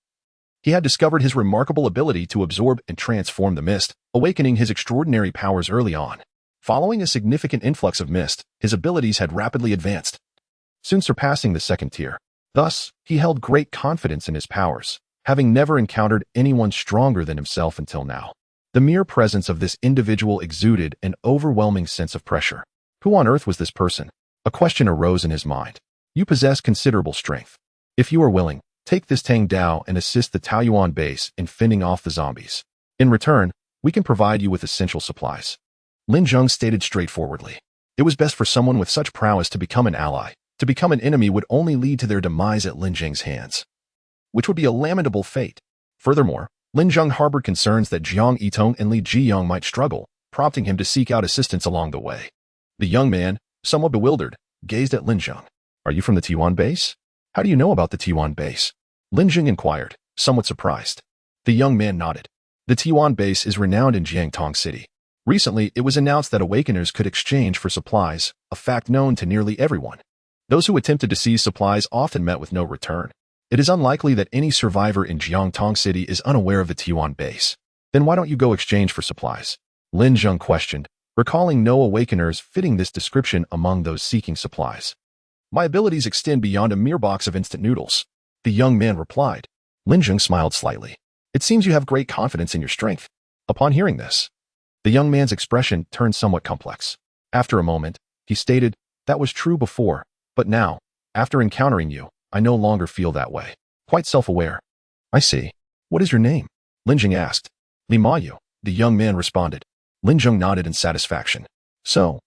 he had discovered his remarkable ability to absorb and transform the mist, awakening his extraordinary powers early on. Following a significant influx of mist, his abilities had rapidly advanced, soon surpassing the second tier. Thus, he held great confidence in his powers, having never encountered anyone stronger than himself until now. The mere presence of this individual exuded an overwhelming sense of pressure. Who on earth was this person? A question arose in his mind. You possess considerable strength. If you are willing, take this Tang Dao and assist the Taoyuan base in fending off the zombies. In return, we can provide you with essential supplies. Lin Zheng stated straightforwardly. It was best for someone with such prowess to become an ally. To become an enemy would only lead to their demise at Lin Zheng's hands, which would be a lamentable fate. Furthermore, Lin Zheng harbored concerns that Jiang Yitong and Li Jiyang might struggle, prompting him to seek out assistance along the way. The young man, somewhat bewildered, gazed at Lin Zheng. Are you from the T1 base? How do you know about the T1 base? Lin Zheng inquired, somewhat surprised. The young man nodded. The T1 base is renowned in Jiangtong City. Recently, it was announced that awakeners could exchange for supplies, a fact known to nearly everyone. Those who attempted to seize supplies often met with no return. It is unlikely that any survivor in Jiangtong City is unaware of the T1 base. Then why don't you go exchange for supplies? Lin Zheng questioned, recalling no awakeners fitting this description among those seeking supplies. My abilities extend beyond a mere box of instant noodles, the young man replied. Lin Zheng smiled slightly. It seems you have great confidence in your strength. Upon hearing this, the young man's expression turned somewhat complex. After a moment, he stated, that was true before, but now, after encountering you, I no longer feel that way. Quite self-aware. I see. What is your name? Lin Zheng asked. Li Mayu, the young man responded. Lin Zheng nodded in satisfaction. So,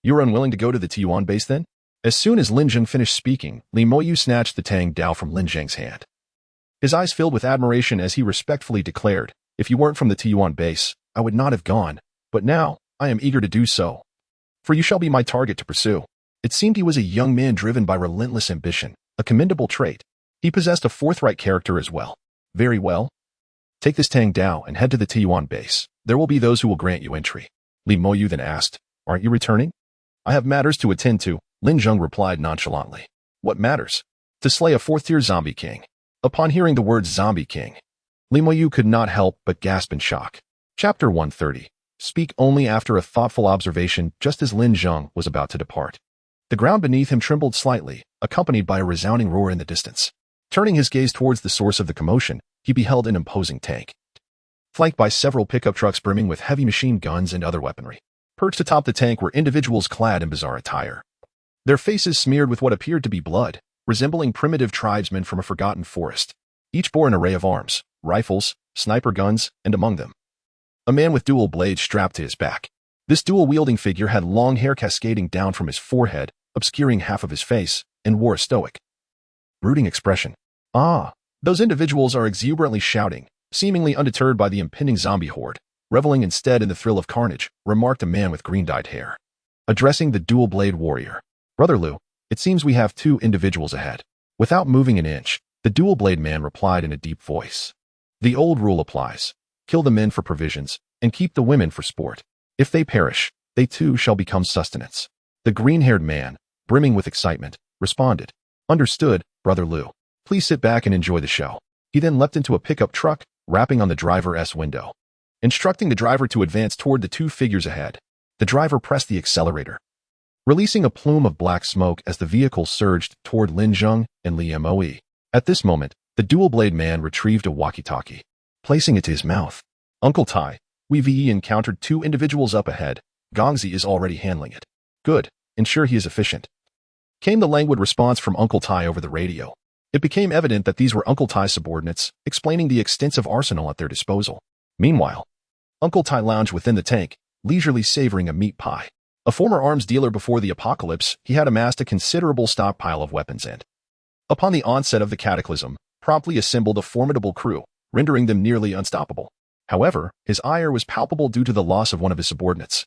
you are unwilling to go to the T1 base then? As soon as Lin Zheng finished speaking, Li Mayu snatched the Tang Dao from Lin Zheng's hand. His eyes filled with admiration as he respectfully declared, if you weren't from the T1 base, I would not have gone, but now, I am eager to do so. For you shall be my target to pursue. It seemed he was a young man driven by relentless ambition, a commendable trait. He possessed a forthright character as well. Very well. Take this Tang Dao and head to the T1 base. There will be those who will grant you entry. Li Moyu then asked, aren't you returning? I have matters to attend to, Lin Zheng replied nonchalantly. What matters? To slay a fourth-tier zombie king. Upon hearing the words zombie king, Li Moyu could not help but gasp in shock. Chapter 130. Speak only after a thoughtful observation just as Lin Zheng was about to depart. The ground beneath him trembled slightly, accompanied by a resounding roar in the distance. Turning his gaze towards the source of the commotion, he beheld an imposing tank, flanked by several pickup trucks brimming with heavy machine guns and other weaponry. Perched atop the tank were individuals clad in bizarre attire, their faces smeared with what appeared to be blood, resembling primitive tribesmen from a forgotten forest. Each bore an array of arms, rifles, sniper guns, and among them, a man with dual blades strapped to his back. This dual-wielding figure had long hair cascading down from his forehead, obscuring half of his face, and wore a stoic, brooding expression. Ah, those individuals are exuberantly shouting, seemingly undeterred by the impending zombie horde, reveling instead in the thrill of carnage, remarked a man with green-dyed hair. Addressing the dual-blade warrior. Brother Liu, it seems we have two individuals ahead. Without moving an inch, the dual-blade man replied in a deep voice. The old rule applies. Kill the men for provisions, and keep the women for sport. If they perish, they too shall become sustenance. The green-haired man, brimming with excitement, responded, "Understood, Brother Liu. Please sit back and enjoy the show." He then leapt into a pickup truck, rapping on the driver's window, instructing the driver to advance toward the two figures ahead. The driver pressed the accelerator, releasing a plume of black smoke as the vehicle surged toward Lin Zheng and Li Moe. At this moment, the dual-blade man retrieved a walkie-talkie, placing it to his mouth. "Uncle Tai, we've encountered two individuals up ahead. Gongzi is already handling it." "Good. Ensure he is efficient," came the languid response from Uncle Tai over the radio. It became evident that these were Uncle Tai's subordinates, explaining the extensive arsenal at their disposal. Meanwhile, Uncle Tai lounged within the tank, leisurely savoring a meat pie. A former arms dealer before the apocalypse, he had amassed a considerable stockpile of weapons and, upon the onset of the cataclysm, promptly assembled a formidable crew, rendering them nearly unstoppable. However, his ire was palpable due to the loss of one of his subordinates,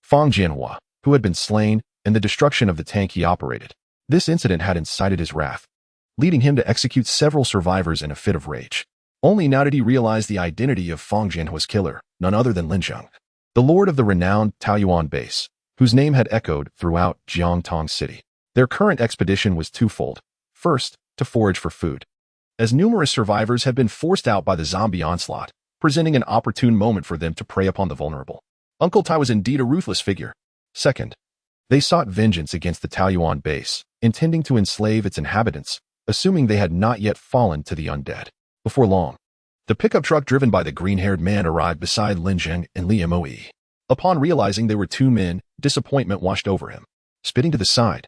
Fang Jianhua, who had been slain, and the destruction of the tank he operated. This incident had incited his wrath, leading him to execute several survivors in a fit of rage. Only now did he realize the identity of Fang Jianhua's killer, none other than Lin Zheng, the lord of the renowned Taoyuan base, whose name had echoed throughout Jiangtong City. Their current expedition was twofold. First, to forage for food, as numerous survivors had been forced out by the zombie onslaught, presenting an opportune moment for them to prey upon the vulnerable. Uncle Tai was indeed a ruthless figure. Second, they sought vengeance against the Taoyuan base, intending to enslave its inhabitants, assuming they had not yet fallen to the undead. Before long, the pickup truck driven by the green-haired man arrived beside Lin Zheng and Li Moe. Upon realizing they were two men, disappointment washed over him. Spitting to the side,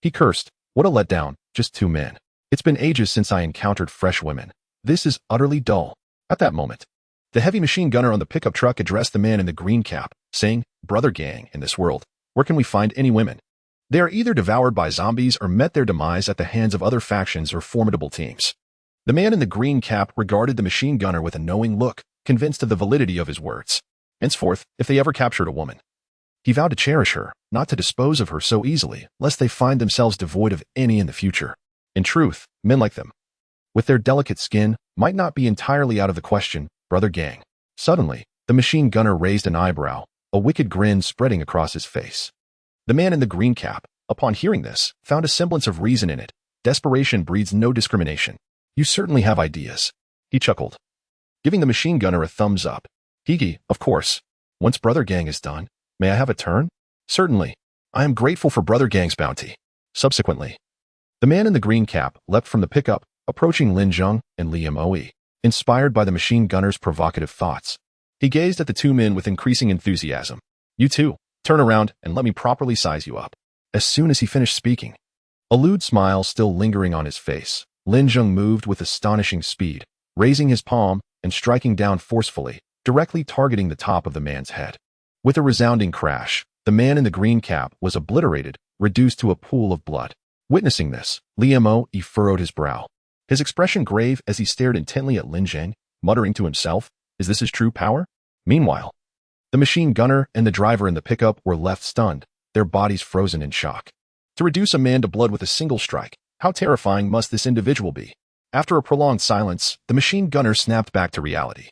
he cursed, "What a letdown, just two men. It's been ages since I encountered fresh women. This is utterly dull." At that moment, the heavy machine gunner on the pickup truck addressed the man in the green cap, saying, "Brother gang, in this world, where can we find any women? They are either devoured by zombies or met their demise at the hands of other factions or formidable teams." The man in the green cap regarded the machine gunner with a knowing look, convinced of the validity of his words. Henceforth, if they ever captured a woman, he vowed to cherish her, not to dispose of her so easily, lest they find themselves devoid of any in the future. In truth, men like them, with their delicate skin, might not be entirely out of the question, brother gang. Suddenly, the machine gunner raised an eyebrow, a wicked grin spreading across his face. The man in the green cap, upon hearing this, found a semblance of reason in it. Desperation breeds no discrimination. "You certainly have ideas," he chuckled, giving the machine gunner a thumbs up. "Higi, of course. Once Brother Gang is done, may I have a turn?" "Certainly. I am grateful for Brother Gang's bounty." Subsequently, the man in the green cap leapt from the pickup, approaching Lin Zheng and Li Moe. Inspired by the machine gunner's provocative thoughts, he gazed at the two men with increasing enthusiasm. "You two, turn around and let me properly size you up." As soon as he finished speaking, a lewd smile still lingering on his face, Lin Zheng moved with astonishing speed, raising his palm and striking down forcefully, directly targeting the top of the man's head. With a resounding crash, the man in the green cap was obliterated, reduced to a pool of blood. Witnessing this, Li Moe furrowed his brow, his expression grave as he stared intently at Lin Zheng, muttering to himself, "Is this his true power?" Meanwhile, the machine gunner and the driver in the pickup were left stunned, their bodies frozen in shock. To reduce a man to blood with a single strike, how terrifying must this individual be? After a prolonged silence, the machine gunner snapped back to reality,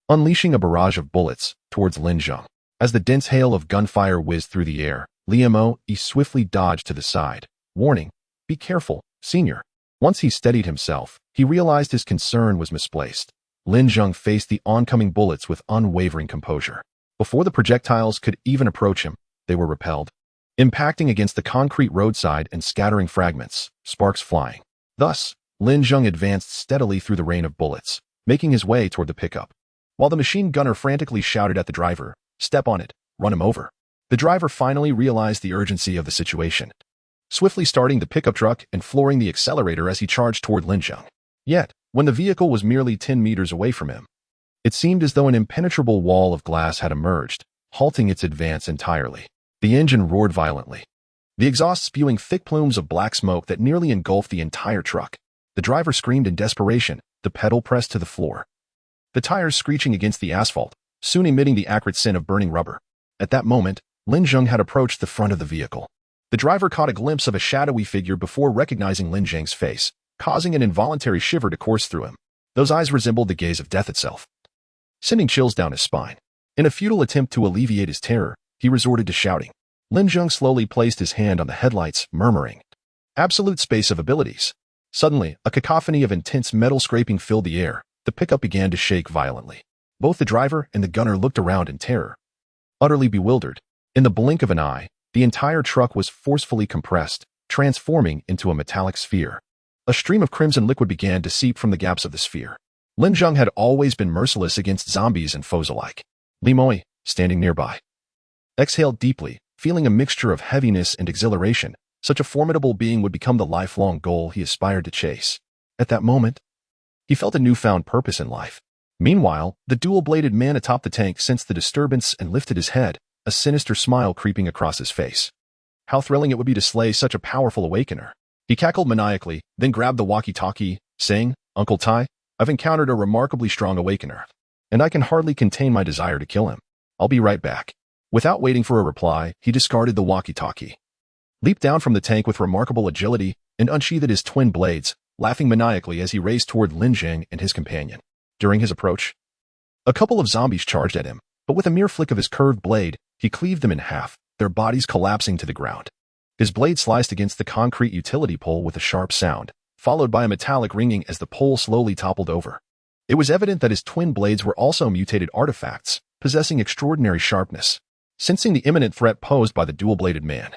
unleashing a barrage of bullets towards Lin Zheng. As the dense hail of gunfire whizzed through the air, Li Moe swiftly dodged to the side, warning, "Be careful, senior." Once he steadied himself, he realized his concern was misplaced. Lin Zheng faced the oncoming bullets with unwavering composure. Before the projectiles could even approach him, they were repelled, impacting against the concrete roadside and scattering fragments, sparks flying. Thus, Lin Zheng advanced steadily through the rain of bullets, making his way toward the pickup. While the machine gunner frantically shouted at the driver, "Step on it, run him over." The driver finally realized the urgency of the situation, swiftly starting the pickup truck and flooring the accelerator as he charged toward Lin Zheng. Yet, when the vehicle was merely 10 meters away from him, it seemed as though an impenetrable wall of glass had emerged, halting its advance entirely. The engine roared violently, the exhaust spewing thick plumes of black smoke that nearly engulfed the entire truck. The driver screamed in desperation, the pedal pressed to the floor, the tires screeching against the asphalt, soon emitting the acrid scent of burning rubber. At that moment, Lin Zheng had approached the front of the vehicle. The driver caught a glimpse of a shadowy figure before recognizing Lin Zheng's face, causing an involuntary shiver to course through him. Those eyes resembled the gaze of death itself, sending chills down his spine. In a futile attempt to alleviate his terror, he resorted to shouting, Lin Zheng slowly placed his hand on the headlights, murmuring, "Absolute space of abilities." Suddenly, a cacophony of intense metal scraping filled the air. The pickup began to shake violently. Both the driver and the gunner looked around in terror. Utterly bewildered, in the blink of an eye, the entire truck was forcefully compressed, transforming into a metallic sphere. A stream of crimson liquid began to seep from the gaps of the sphere. Lin Zheng had always been merciless against zombies and foes alike. Li Moi, standing nearby, exhaled deeply, feeling a mixture of heaviness and exhilaration. Such a formidable being would become the lifelong goal he aspired to chase. At that moment, he felt a newfound purpose in life. Meanwhile, the dual-bladed man atop the tank sensed the disturbance and lifted his head, a sinister smile creeping across his face. How thrilling it would be to slay such a powerful awakener. He cackled maniacally, then grabbed the walkie-talkie, saying, "Uncle Tai, I've encountered a remarkably strong awakener, and I can hardly contain my desire to kill him. I'll be right back." Without waiting for a reply, he discarded the walkie-talkie, leaped down from the tank with remarkable agility, and unsheathed his twin blades, laughing maniacally as he raced toward Lin Zheng and his companion. During his approach, a couple of zombies charged at him, but with a mere flick of his curved blade, he cleaved them in half, their bodies collapsing to the ground. His blade sliced against the concrete utility pole with a sharp sound, followed by a metallic ringing as the pole slowly toppled over. It was evident that his twin blades were also mutated artifacts, possessing extraordinary sharpness. Sensing the imminent threat posed by the dual-bladed man,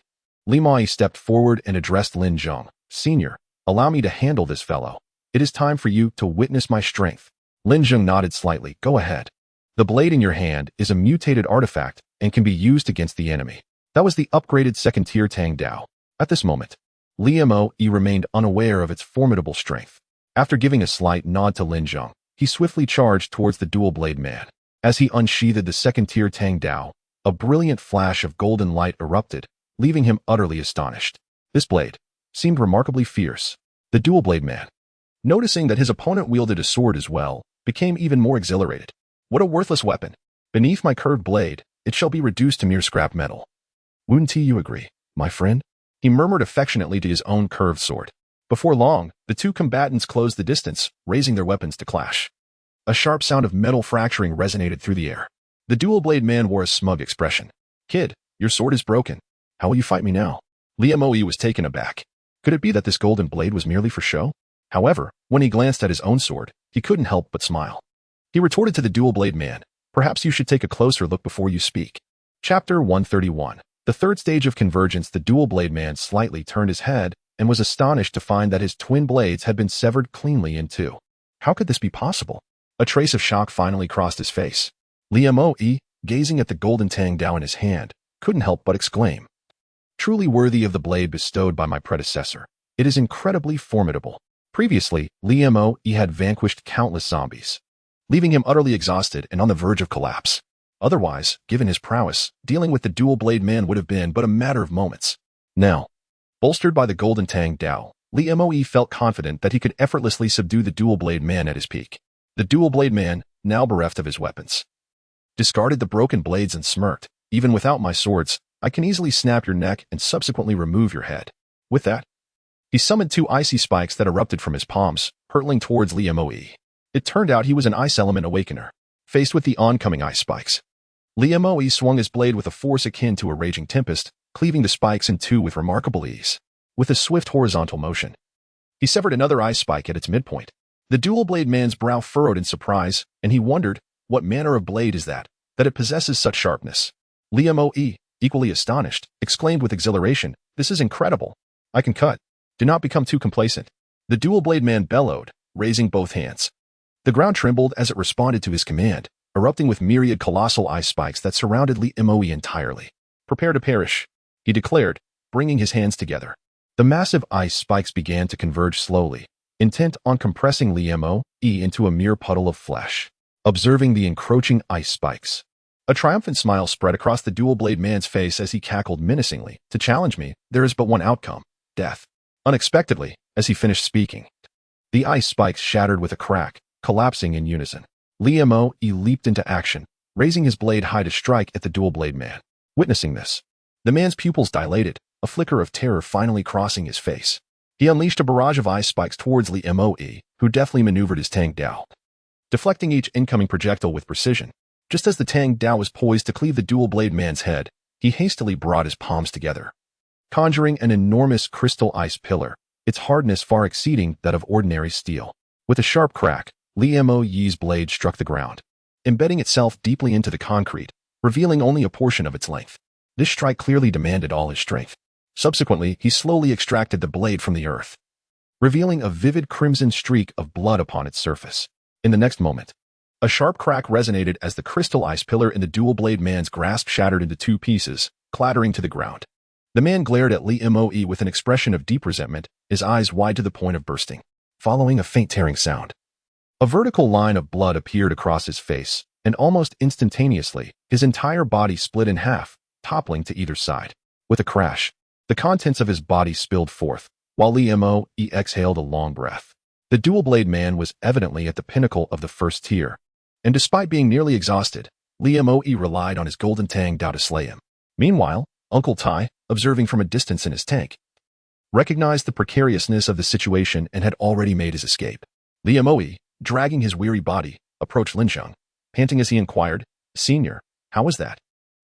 Li Moi stepped forward and addressed Lin Zheng. "Senior, allow me to handle this fellow. It is time for you to witness my strength." Lin Zheng nodded slightly. "Go ahead. The blade in your hand is a mutated artifact and can be used against the enemy." That was the upgraded second-tier Tang Dao. At this moment, Li Mo remained unaware of its formidable strength. After giving a slight nod to Lin Zheng, he swiftly charged towards the dual-blade man. As he unsheathed the second-tier Tang Dao, a brilliant flash of golden light erupted, leaving him utterly astonished. This blade seemed remarkably fierce. The dual-blade man, noticing that his opponent wielded a sword as well, became even more exhilarated. "What a worthless weapon! Beneath my curved blade, it shall be reduced to mere scrap metal." "Wouldn't you agree, my friend?" he murmured affectionately to his own curved sword. Before long, the two combatants closed the distance, raising their weapons to clash. A sharp sound of metal fracturing resonated through the air. The dual-blade man wore a smug expression. "Kid, your sword is broken. How will you fight me now?" Li Mo was taken aback. Could it be that this golden blade was merely for show? However, when he glanced at his own sword, he couldn't help but smile. He retorted to the dual-blade man, "Perhaps you should take a closer look before you speak." Chapter 131. The third stage of convergence. The dual-blade man slightly turned his head and was astonished to find that his twin blades had been severed cleanly in two. How could this be possible? A trace of shock finally crossed his face. Li Mo, gazing at the golden Tang Dao in his hand, couldn't help but exclaim, "Truly worthy of the blade bestowed by my predecessor. It is incredibly formidable." Previously, Li Mo had vanquished countless zombies, leaving him utterly exhausted and on the verge of collapse. Otherwise, given his prowess, dealing with the dual-blade man would have been but a matter of moments. Now, bolstered by the golden Tang Dao, Li Mo felt confident that he could effortlessly subdue the dual-blade man at his peak. The dual-blade man, now bereft of his weapons, discarded the broken blades and smirked. "Even without my swords, I can easily snap your neck and subsequently remove your head." With that, he summoned two icy spikes that erupted from his palms, hurtling towards Li Mo. It turned out he was an ice element awakener. Faced with the oncoming ice spikes, Li Mo swung his blade with a force akin to a raging tempest, cleaving the spikes in two with remarkable ease. With a swift horizontal motion, he severed another ice spike at its midpoint. The dual-blade man's brow furrowed in surprise, and he wondered, what manner of blade is that it possesses such sharpness? Li Mo, equally astonished, exclaimed with exhilaration, "This is incredible. I can cut. Do not become too complacent." The dual-blade man bellowed, raising both hands. The ground trembled as it responded to his command, erupting with myriad colossal ice spikes that surrounded Li Mo entirely. "Prepare to perish," he declared, bringing his hands together. The massive ice spikes began to converge slowly, intent on compressing Li Mo into a mere puddle of flesh. Observing the encroaching ice spikes, a triumphant smile spread across the dual-blade man's face as he cackled menacingly. "To challenge me, there is but one outcome: death." Unexpectedly, as he finished speaking, the ice spikes shattered with a crack, collapsing in unison. Li Mo leaped into action, raising his blade high to strike at the dual-blade man. Witnessing this, the man's pupils dilated, a flicker of terror finally crossing his face. He unleashed a barrage of ice spikes towards Li Mo, who deftly maneuvered his Tang Dao, deflecting each incoming projectile with precision. Just as the Tang Dao was poised to cleave the dual-blade man's head, He hastily brought his palms together, conjuring an enormous crystal ice pillar, its hardness far exceeding that of ordinary steel. With a sharp crack, Li Mo's blade struck the ground, embedding itself deeply into the concrete, revealing only a portion of its length. This strike clearly demanded all his strength. Subsequently, he slowly extracted the blade from the earth, revealing a vivid crimson streak of blood upon its surface. In the next moment, a sharp crack resonated as the crystal ice pillar in the dual-blade man's grasp shattered into two pieces, clattering to the ground. The man glared at Li Moe with an expression of deep resentment, his eyes wide to the point of bursting. Following a faint tearing sound, a vertical line of blood appeared across his face, and almost instantaneously, his entire body split in half, toppling to either side. With a crash, the contents of his body spilled forth, while Li Moe exhaled a long breath. The dual-blade man was evidently at the pinnacle of the first tier, and despite being nearly exhausted, Li Moe relied on his golden Tang Dao to slay him. Meanwhile, Uncle Tai, observing from a distance in his tank, recognized the precariousness of the situation and had already made his escape. Li Moe, dragging his weary body, approached Lin Zheng, panting as he inquired, "Senior, how was that?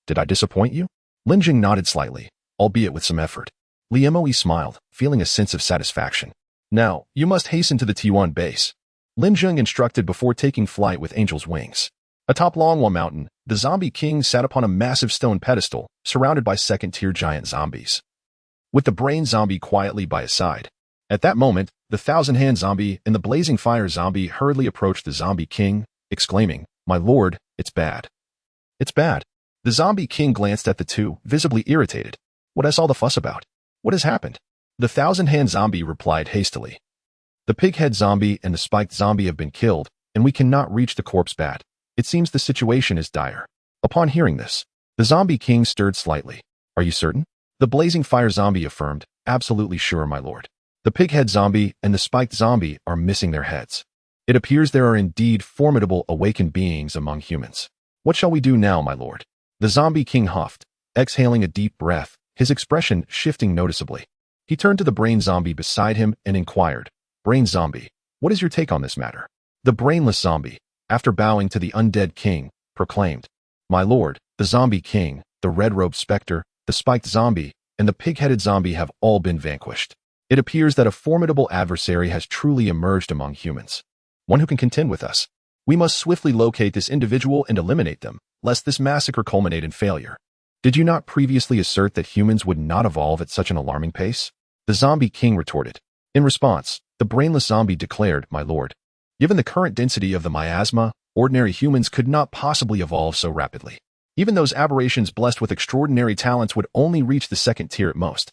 Did I disappoint you?" Lin Zheng nodded slightly, albeit with some effort. Li Moe smiled, feeling a sense of satisfaction. "Now, you must hasten to the T1 base," Lin Zheng instructed before taking flight with Angel's wings. Atop Longhua Mountain, the zombie king sat upon a massive stone pedestal, surrounded by second-tier giant zombies, with the brain zombie quietly by his side. At that moment, the thousand-hand zombie and the blazing fire zombie hurriedly approached the zombie king, exclaiming, "My lord, it's bad. It's bad." The zombie king glanced at the two, visibly irritated. "What is all the fuss about? What has happened?" The thousand-hand zombie replied hastily, "The pig-head zombie and the spiked zombie have been killed, and we cannot reach the corpse bat. It seems the situation is dire." Upon hearing this, the zombie king stirred slightly. "Are you certain?" The blazing fire zombie affirmed, "Absolutely sure, my lord. The pig-head zombie and the spiked zombie are missing their heads. It appears there are indeed formidable awakened beings among humans. What shall we do now, my lord?" The zombie king huffed, exhaling a deep breath, his expression shifting noticeably. He turned to the brain zombie beside him and inquired, "Brain zombie, what is your take on this matter?" The brainless zombie, after bowing to the undead king, proclaimed, "My lord, the zombie king, the red-robed specter, the spiked zombie, and the pig-headed zombie have all been vanquished. It appears that a formidable adversary has truly emerged among humans, one who can contend with us. We must swiftly locate this individual and eliminate them, lest this massacre culminate in failure. Did you not previously assert that humans would not evolve at such an alarming pace?" The zombie king retorted. In response, the brainless zombie declared, "My lord, given the current density of the miasma, ordinary humans could not possibly evolve so rapidly. Even those aberrations blessed with extraordinary talents would only reach the second tier at most."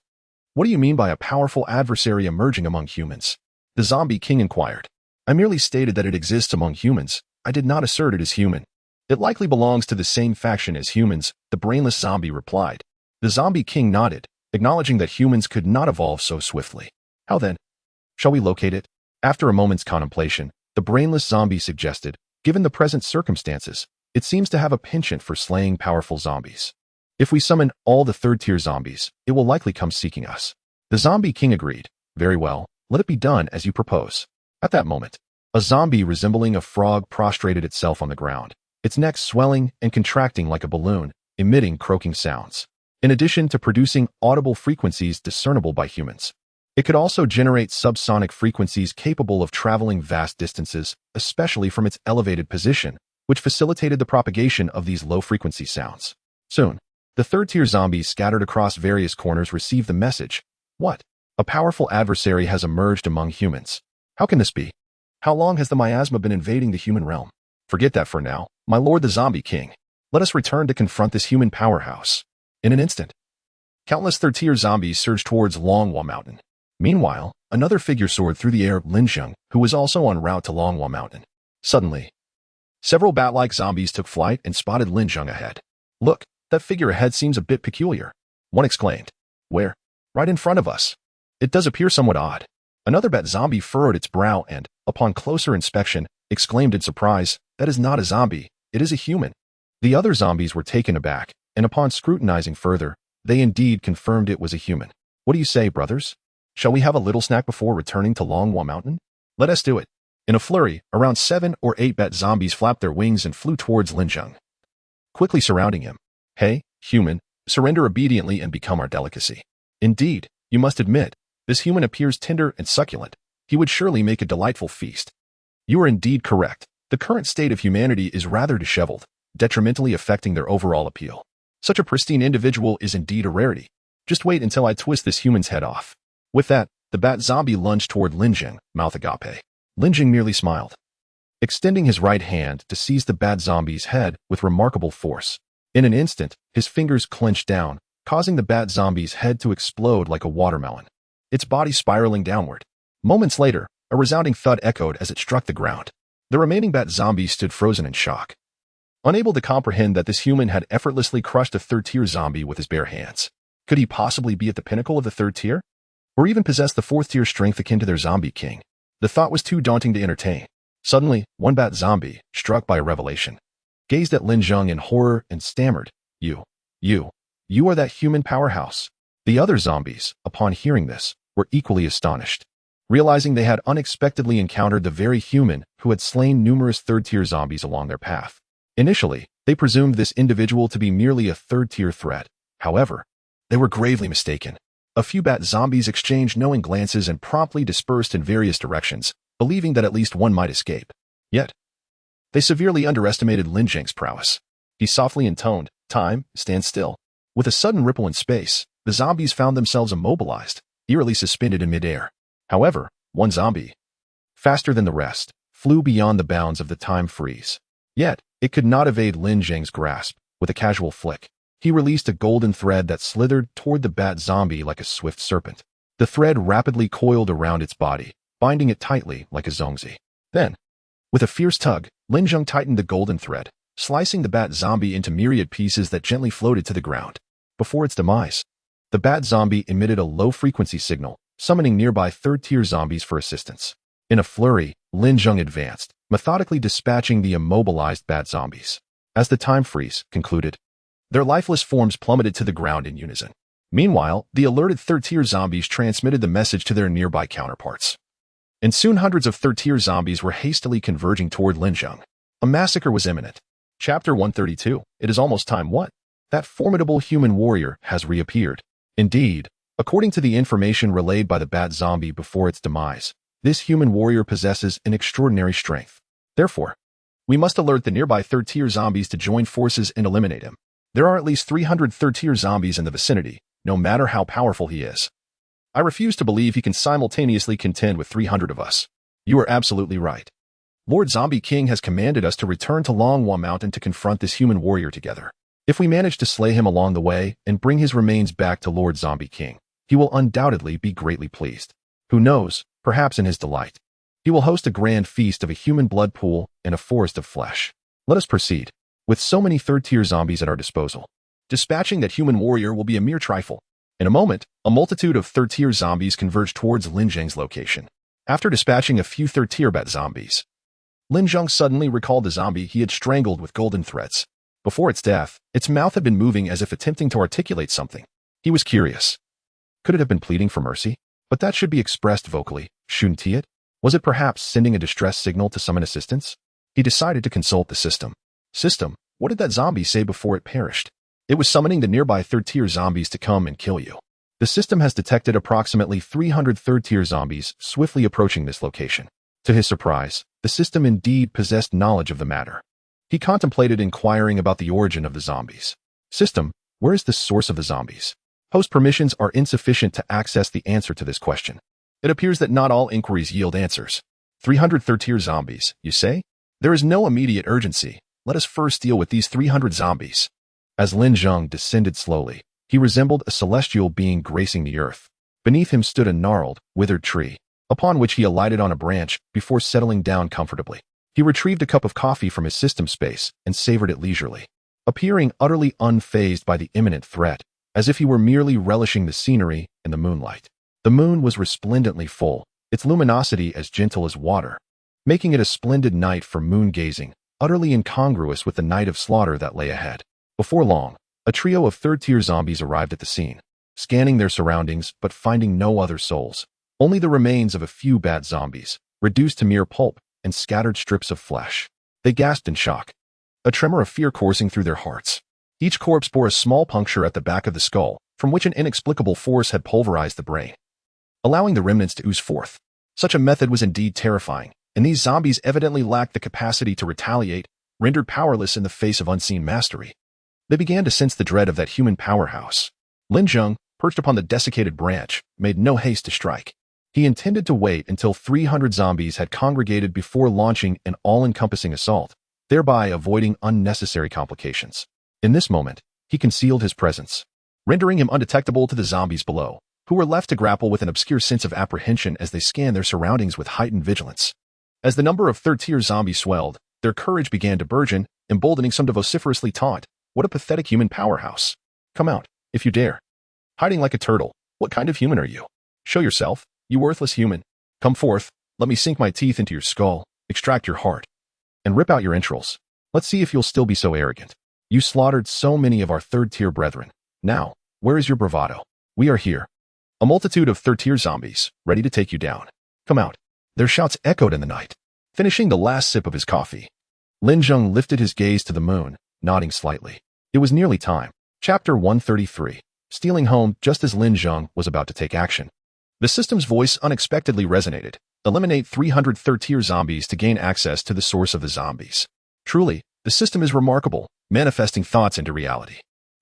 "What do you mean by a powerful adversary emerging among humans?" the zombie king inquired. "I merely stated that it exists among humans. I did not assert it is human." "It likely belongs to the same faction as humans," the brainless zombie replied. The zombie king nodded, acknowledging that humans could not evolve so swiftly. "How then? Shall we locate it?" After a moment's contemplation, the brainless zombie suggested, "Given the present circumstances, it seems to have a penchant for slaying powerful zombies. If we summon all the third-tier zombies, it will likely come seeking us." The zombie king agreed. "Very well, let it be done as you propose." At that moment, a zombie resembling a frog prostrated itself on the ground, its neck swelling and contracting like a balloon, emitting croaking sounds. In addition to producing audible frequencies discernible by humans, it could also generate subsonic frequencies capable of traveling vast distances, especially from its elevated position, which facilitated the propagation of these low-frequency sounds. Soon, the third-tier zombies scattered across various corners received the message, "What? A powerful adversary has emerged among humans. How can this be? How long has the miasma been invading the human realm? Forget that for now, my lord the zombie king. Let us return to confront this human powerhouse." In an instant, countless third-tier zombies surged towards Longhua Mountain. Meanwhile, another figure soared through the air, Lin Zheng, who was also en route to Longhua Mountain. Suddenly, several bat-like zombies took flight and spotted Lin Zheng ahead. "Look, that figure ahead seems a bit peculiar," one exclaimed. "Where?" "Right in front of us. It does appear somewhat odd." Another bat zombie furrowed its brow and, upon closer inspection, exclaimed in surprise, "That is not a zombie, it is a human." The other zombies were taken aback, and upon scrutinizing further, they indeed confirmed it was a human. "What do you say, brothers? Shall we have a little snack before returning to Longhua Mountain?" "Let us do it." In a flurry, around 7 or 8 bat zombies flapped their wings and flew towards Lin Zheng, quickly surrounding him. "Hey, human, Surrender obediently and become our delicacy. Indeed, you must admit, this human appears tender and succulent. He would surely make a delightful feast. You are indeed correct. The current state of humanity is rather disheveled, detrimentally affecting their overall appeal. Such a pristine individual is indeed a rarity. Just wait until I twist this human's head off. With that, the bat zombie lunged toward Lin Zheng, mouth agape. Lin Zheng merely smiled, extending his right hand to seize the bat zombie's head with remarkable force. In an instant, his fingers clenched down, causing the bat zombie's head to explode like a watermelon, its body spiraling downward. Moments later, a resounding thud echoed as it struck the ground. The remaining bat zombie stood frozen in shock, unable to comprehend that this human had effortlessly crushed a third-tier zombie with his bare hands. Could he possibly be at the pinnacle of the third tier? Or even possess the fourth-tier strength akin to their zombie king? The thought was too daunting to entertain. Suddenly, one bat zombie, struck by a revelation, gazed at Lin Zheng in horror and stammered, You are that human powerhouse." The other zombies, upon hearing this, were equally astonished, realizing they had unexpectedly encountered the very human who had slain numerous third-tier zombies along their path. Initially, they presumed this individual to be merely a third-tier threat. However, they were gravely mistaken. A few bat zombies exchanged knowing glances and promptly dispersed in various directions, believing that at least one might escape. Yet, they severely underestimated Lin Zheng's prowess. He softly intoned, "Time, stand still." With a sudden ripple in space, the zombies found themselves immobilized, eerily suspended in midair. However, one zombie, faster than the rest, flew beyond the bounds of the time freeze. Yet, it could not evade Lin Zheng's grasp. With a casual flick, he released a golden thread that slithered toward the bat zombie like a swift serpent. The thread rapidly coiled around its body, binding it tightly like a zongzi. Then, with a fierce tug, Lin Zheng tightened the golden thread, slicing the bat zombie into myriad pieces that gently floated to the ground. Before its demise, the bat zombie emitted a low-frequency signal, summoning nearby third-tier zombies for assistance. In a flurry, Lin Zheng advanced, methodically dispatching the immobilized bat zombies. As the time freeze concluded, their lifeless forms plummeted to the ground in unison. Meanwhile, the alerted third-tier zombies transmitted the message to their nearby counterparts. And soon hundreds of third-tier zombies were hastily converging toward Lin Zheng. A massacre was imminent. Chapter 132. It is almost time. What? That formidable human warrior has reappeared. Indeed, according to the information relayed by the bat zombie before its demise, this human warrior possesses an extraordinary strength. Therefore, we must alert the nearby third-tier zombies to join forces and eliminate him. There are at least 300 third-tier zombies in the vicinity, no matter how powerful he is. I refuse to believe he can simultaneously contend with 300 of us. You are absolutely right. Lord Zombie King has commanded us to return to Longhua Mountain to confront this human warrior together. If we manage to slay him along the way and bring his remains back to Lord Zombie King, he will undoubtedly be greatly pleased. Who knows, perhaps in his delight, he will host a grand feast of a human blood pool and a forest of flesh. Let us proceed. With so many third-tier zombies at our disposal, dispatching that human warrior will be a mere trifle. In a moment, a multitude of third-tier zombies converged towards Lin Zheng's location. After dispatching a few third-tier bat zombies, Lin Zheng suddenly recalled the zombie he had strangled with golden threads. Before its death, its mouth had been moving as if attempting to articulate something. He was curious. Could it have been pleading for mercy? But that should be expressed vocally, shouldn't it? Was it perhaps sending a distress signal to summon assistance? He decided to consult the system. System, what did that zombie say before it perished? It was summoning the nearby third-tier zombies to come and kill you. The system has detected approximately 300 third-tier zombies swiftly approaching this location. To his surprise, the system indeed possessed knowledge of the matter. He contemplated inquiring about the origin of the zombies. System, where is the source of the zombies? Host permissions are insufficient to access the answer to this question. It appears that not all inquiries yield answers. 300 third-tier zombies, you say? There is no immediate urgency. Let us first deal with these 300 zombies. As Lin Zheng descended slowly, he resembled a celestial being gracing the earth. Beneath him stood a gnarled, withered tree, upon which he alighted on a branch before settling down comfortably. He retrieved a cup of coffee from his system space and savored it leisurely, appearing utterly unfazed by the imminent threat, as if he were merely relishing the scenery and the moonlight. The moon was resplendently full, its luminosity as gentle as water, making it a splendid night for moon gazing, utterly incongruous with the night of slaughter that lay ahead. Before long, a trio of third-tier zombies arrived at the scene, scanning their surroundings but finding no other souls, only the remains of a few bat zombies, reduced to mere pulp and scattered strips of flesh. They gasped in shock, a tremor of fear coursing through their hearts. Each corpse bore a small puncture at the back of the skull, from which an inexplicable force had pulverized the brain, allowing the remnants to ooze forth. Such a method was indeed terrifying, and these zombies evidently lacked the capacity to retaliate, rendered powerless in the face of unseen mastery. They began to sense the dread of that human powerhouse. Lin Zheng, perched upon the desiccated branch, made no haste to strike. He intended to wait until 300 zombies had congregated before launching an all-encompassing assault, thereby avoiding unnecessary complications. In this moment, he concealed his presence, rendering him undetectable to the zombies below, who were left to grapple with an obscure sense of apprehension as they scanned their surroundings with heightened vigilance. As the number of third-tier zombies swelled, their courage began to burgeon, emboldening some to vociferously taunt, "What a pathetic human powerhouse! Come out, if you dare. Hiding like a turtle, what kind of human are you? Show yourself, you worthless human. Come forth, let me sink my teeth into your skull, extract your heart, and rip out your entrails. Let's see if you'll still be so arrogant. You slaughtered so many of our third-tier brethren. Now, where is your bravado? We are here. A multitude of third-tier zombies, ready to take you down. Come out." Their shouts echoed in the night. Finishing the last sip of his coffee, Lin Zheng lifted his gaze to the moon, nodding slightly. It was nearly time. Chapter 133. Stealing home just as Lin Zheng was about to take action. The system's voice unexpectedly resonated. Eliminate 300 third-tier zombies to gain access to the source of the zombies. Truly, the system is remarkable, manifesting thoughts into reality.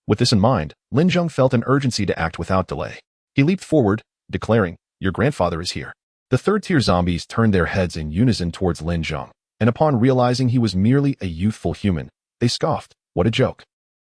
With this in mind, Lin Zheng felt an urgency to act without delay. He leaped forward, declaring, "Your grandfather is here." The third-tier zombies turned their heads in unison towards Lin Zheng, and upon realizing he was merely a youthful human, they scoffed. "What a joke.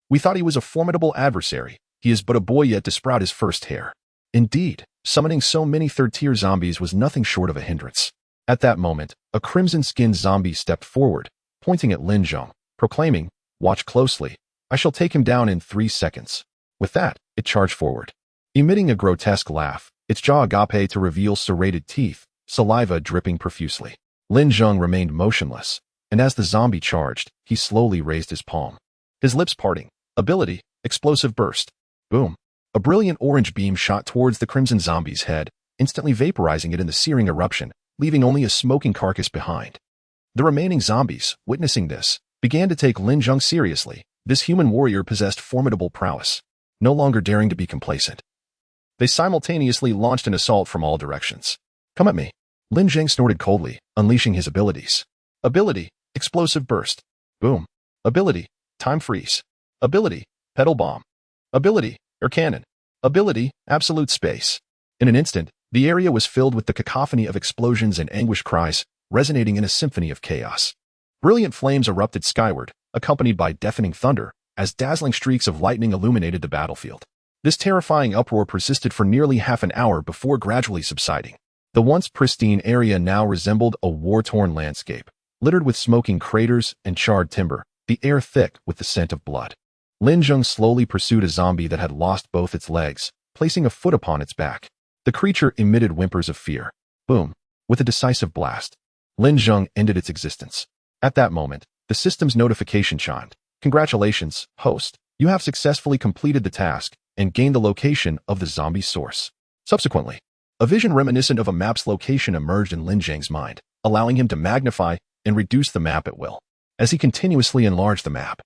We thought he was a formidable adversary. He is but a boy yet to sprout his first hair." Indeed, summoning so many third-tier zombies was nothing short of a hindrance. At that moment, a crimson-skinned zombie stepped forward, pointing at Lin Zheng, proclaiming, "Watch closely. I shall take him down in 3 seconds." With that, it charged forward. Emitting a grotesque laugh, its jaw agape to reveal serrated teeth, saliva dripping profusely. Lin Zheng remained motionless, and as the zombie charged, he slowly raised his palm. His lips parting. Ability, explosive burst. Boom. A brilliant orange beam shot towards the crimson zombie's head, instantly vaporizing it in the searing eruption, leaving only a smoking carcass behind. The remaining zombies, witnessing this, began to take Lin Zheng seriously. This human warrior possessed formidable prowess, no longer daring to be complacent. They simultaneously launched an assault from all directions. "Come at me." Lin Zheng snorted coldly, unleashing his abilities. Ability, explosive burst. Boom. Ability, time freeze. Ability, pedal bomb. Ability, air cannon. Ability, absolute space. In an instant, the area was filled with the cacophony of explosions and anguished cries, resonating in a symphony of chaos. Brilliant flames erupted skyward, accompanied by deafening thunder, as dazzling streaks of lightning illuminated the battlefield. This terrifying uproar persisted for nearly half an hour before gradually subsiding. The once pristine area now resembled a war-torn landscape, littered with smoking craters and charred timber, the air thick with the scent of blood. Lin Zheng slowly pursued a zombie that had lost both its legs, placing a foot upon its back. The creature emitted whimpers of fear. Boom. With a decisive blast, Lin Zheng ended its existence. At that moment, the system's notification chimed. "Congratulations, host. You have successfully completed the task and gained the location of the zombie source." Subsequently, a vision reminiscent of a map's location emerged in Lin Zheng's mind, allowing him to magnify and reduce the map at will. As he continuously enlarged the map,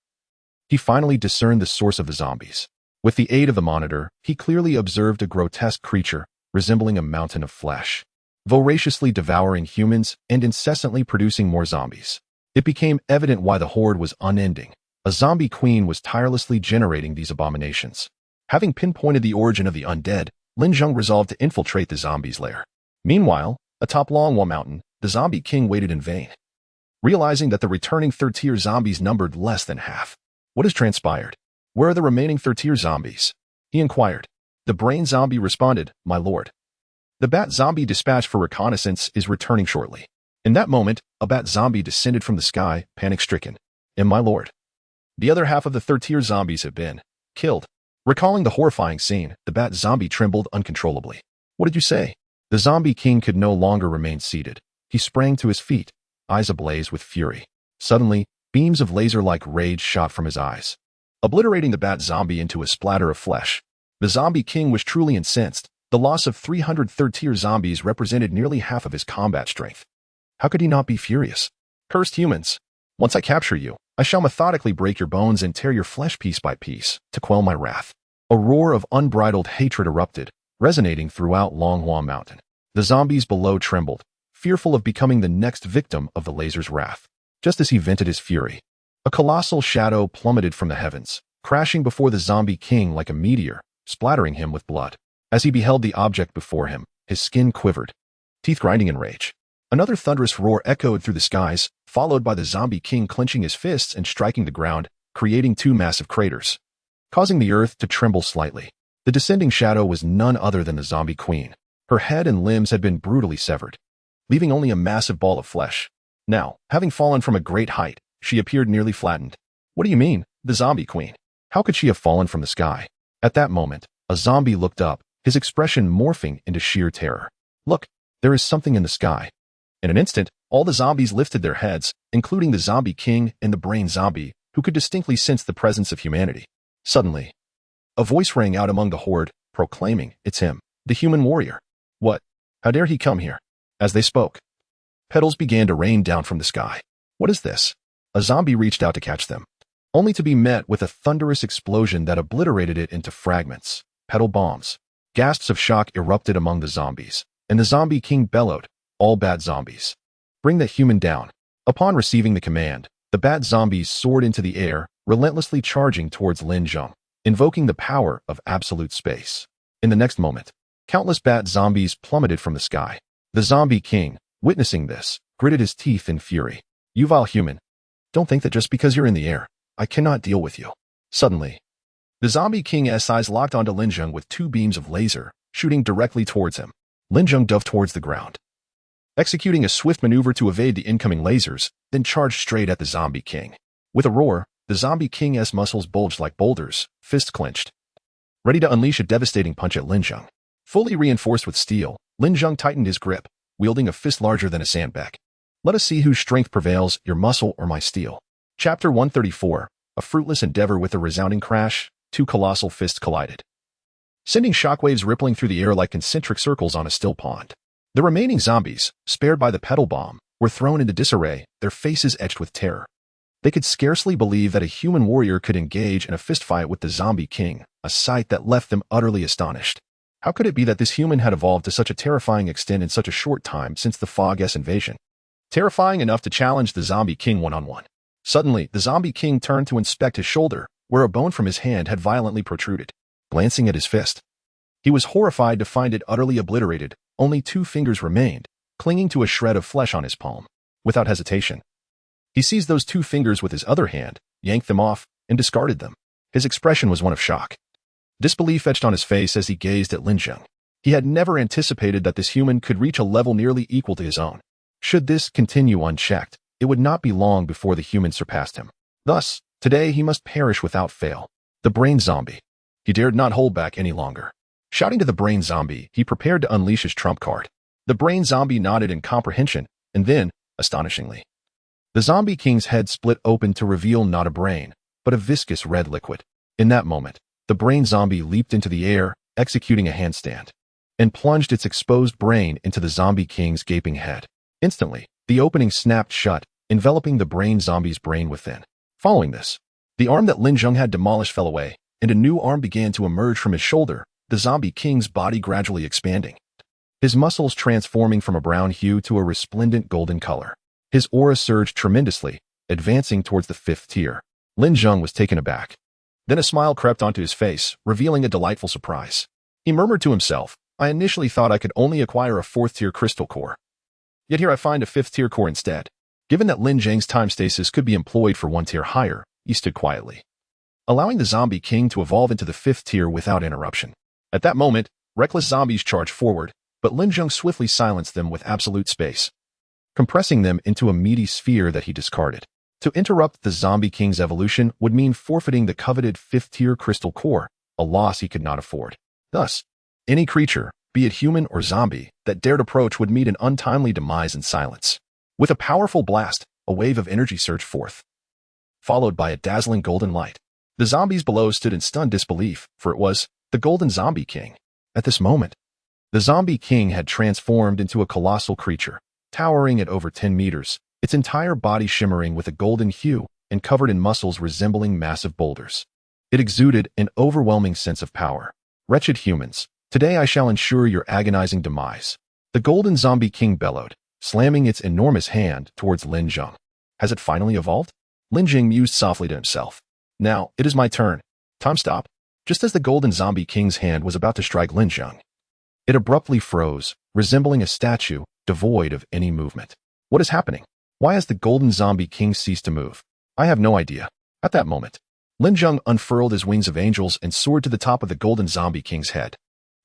he finally discerned the source of the zombies. With the aid of the monitor, he clearly observed a grotesque creature resembling a mountain of flesh, voraciously devouring humans and incessantly producing more zombies. It became evident why the horde was unending. A zombie queen was tirelessly generating these abominations. Having pinpointed the origin of the undead, Lin Zheng resolved to infiltrate the zombies' lair. Meanwhile, atop Longwall Mountain, the zombie king waited in vain. Realizing that the returning third-tier zombies numbered less than half. "What has transpired? Where are the remaining third-tier zombies?" he inquired. The brain zombie responded, "My lord. The bat zombie dispatched for reconnaissance is returning shortly." In that moment, a bat zombie descended from the sky, panic-stricken. "And my lord. The other half of the third-tier zombies have been killed." Recalling the horrifying scene, the bat zombie trembled uncontrollably. "What did you say?" The zombie king could no longer remain seated. He sprang to his feet, eyes ablaze with fury. Suddenly, beams of laser-like rage shot from his eyes, obliterating the bat zombie into a splatter of flesh. The zombie king was truly incensed. The loss of 300 third-tier zombies represented nearly half of his combat strength. How could he not be furious? "Cursed humans! Once I capture you, I shall methodically break your bones and tear your flesh piece by piece, to quell my wrath. A roar of unbridled hatred erupted, resonating throughout Longhua Mountain. The zombies below trembled, fearful of becoming the next victim of the laser's wrath. Just as he vented his fury, a colossal shadow plummeted from the heavens, crashing before the zombie king like a meteor, splattering him with blood. As he beheld the object before him, his skin quivered, teeth grinding in rage. Another thunderous roar echoed through the skies, followed by the zombie king clenching his fists and striking the ground, creating two massive craters, causing the earth to tremble slightly. The descending shadow was none other than the zombie queen. Her head and limbs had been brutally severed, leaving only a massive ball of flesh. Now, having fallen from a great height, she appeared nearly flattened. What do you mean, the zombie queen? How could she have fallen from the sky? At that moment, a zombie looked up, his expression morphing into sheer terror. Look, there is something in the sky. In an instant, all the zombies lifted their heads, including the zombie king and the brain zombie, who could distinctly sense the presence of humanity. Suddenly, a voice rang out among the horde, proclaiming, "It's him, the human warrior. What? How dare he come here?" As they spoke, petals began to rain down from the sky. What is this? A zombie reached out to catch them, only to be met with a thunderous explosion that obliterated it into fragments. Petal bombs. Gasps of shock erupted among the zombies, and the zombie king bellowed, "All bad zombies, bring that human down." Upon receiving the command, the bad zombies soared into the air, relentlessly charging towards Lin Zheng, invoking the power of absolute space. In the next moment, countless bat zombies plummeted from the sky. The zombie king, witnessing this, gritted his teeth in fury. "You vile human, don't think that just because you're in the air, I cannot deal with you." Suddenly, the zombie king's eyes locked onto Lin Zheng with two beams of laser, shooting directly towards him. Lin Zheng dove towards the ground, executing a swift maneuver to evade the incoming lasers, then charged straight at the zombie king. With a roar, the zombie king's muscles bulged like boulders, fists clenched, ready to unleash a devastating punch at Lin Zheng. Fully reinforced with steel, Lin Zheng tightened his grip, wielding a fist larger than a sandbag. Let us see whose strength prevails, your muscle or my steel. Chapter 134, a fruitless endeavor. With a resounding crash, two colossal fists collided, sending shockwaves rippling through the air like concentric circles on a still pond. The remaining zombies, spared by the petal bomb, were thrown into disarray, their faces etched with terror. They could scarcely believe that a human warrior could engage in a fistfight with the zombie king, a sight that left them utterly astonished. How could it be that this human had evolved to such a terrifying extent in such a short time since the Fog-S invasion? Terrifying enough to challenge the zombie king one-on-one. Suddenly, the zombie king turned to inspect his shoulder, where a bone from his hand had violently protruded. Glancing at his fist, he was horrified to find it utterly obliterated. Only two fingers remained, clinging to a shred of flesh on his palm. Without hesitation, he seized those two fingers with his other hand, yanked them off, and discarded them. His expression was one of shock. Disbelief etched on his face as he gazed at Lin Zheng. He had never anticipated that this human could reach a level nearly equal to his own. Should this continue unchecked, it would not be long before the human surpassed him. Thus, today he must perish without fail. The brain zombie. He dared not hold back any longer. Shouting to the brain zombie, he prepared to unleash his trump card. The brain zombie nodded in comprehension, and then, astonishingly, the zombie king's head split open to reveal not a brain, but a viscous red liquid. In that moment, the brain zombie leaped into the air, executing a handstand, and plunged its exposed brain into the zombie king's gaping head. Instantly, the opening snapped shut, enveloping the brain zombie's brain within. Following this, the arm that Lin Zheng had demolished fell away, and a new arm began to emerge from his shoulder, the zombie king's body gradually expanding, his muscles transforming from a brown hue to a resplendent golden color. His aura surged tremendously, advancing towards the fifth tier. Lin Zheng was taken aback. Then a smile crept onto his face, revealing a delightful surprise. He murmured to himself, "I initially thought I could only acquire a fourth-tier crystal core. Yet here I find a fifth-tier core instead." Given that Lin Zheng's time stasis could be employed for one tier higher, he stood quietly, allowing the zombie king to evolve into the fifth tier without interruption. At that moment, reckless zombies charged forward, but Lin Zheng swiftly silenced them with absolute space, compressing them into a meaty sphere that he discarded. To interrupt the zombie king's evolution would mean forfeiting the coveted fifth-tier crystal core, a loss he could not afford. Thus, any creature, be it human or zombie, that dared approach would meet an untimely demise in silence. With a powerful blast, a wave of energy surged forth, followed by a dazzling golden light. The zombies below stood in stunned disbelief, for it was the Golden Zombie King. At this moment, the Zombie King had transformed into a colossal creature, towering at over 10 meters, its entire body shimmering with a golden hue, and covered in muscles resembling massive boulders. It exuded an overwhelming sense of power. "Wretched humans, today I shall ensure your agonizing demise," the golden zombie king bellowed, slamming its enormous hand towards Lin Zheng. "Has it finally evolved?" Lin Zheng mused softly to himself. "Now, it is my turn. Time stop." Just as the golden zombie king's hand was about to strike Lin Zheng, it abruptly froze, resembling a statue, devoid of any movement. What is happening? Why has the golden zombie king ceased to move? I have no idea. At that moment, Lin Zheng unfurled his wings of angels and soared to the top of the golden zombie king's head.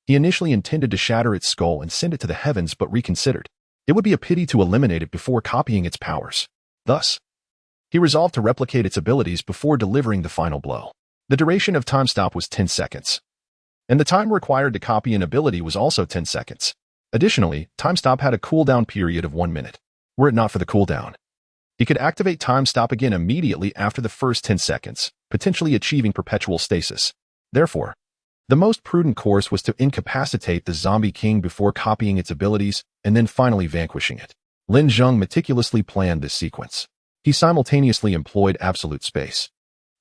He initially intended to shatter its skull and send it to the heavens, but reconsidered. It would be a pity to eliminate it before copying its powers. Thus, he resolved to replicate its abilities before delivering the final blow. The duration of time stop was 10 seconds, and the time required to copy an ability was also 10 seconds. Additionally, time stop had a cooldown period of 1 minute. Were it not for the cooldown, he could activate time stop again immediately after the first 10 seconds, potentially achieving perpetual stasis. Therefore, the most prudent course was to incapacitate the zombie king before copying its abilities and then finally vanquishing it. Lin Zheng meticulously planned this sequence. He simultaneously employed absolute space,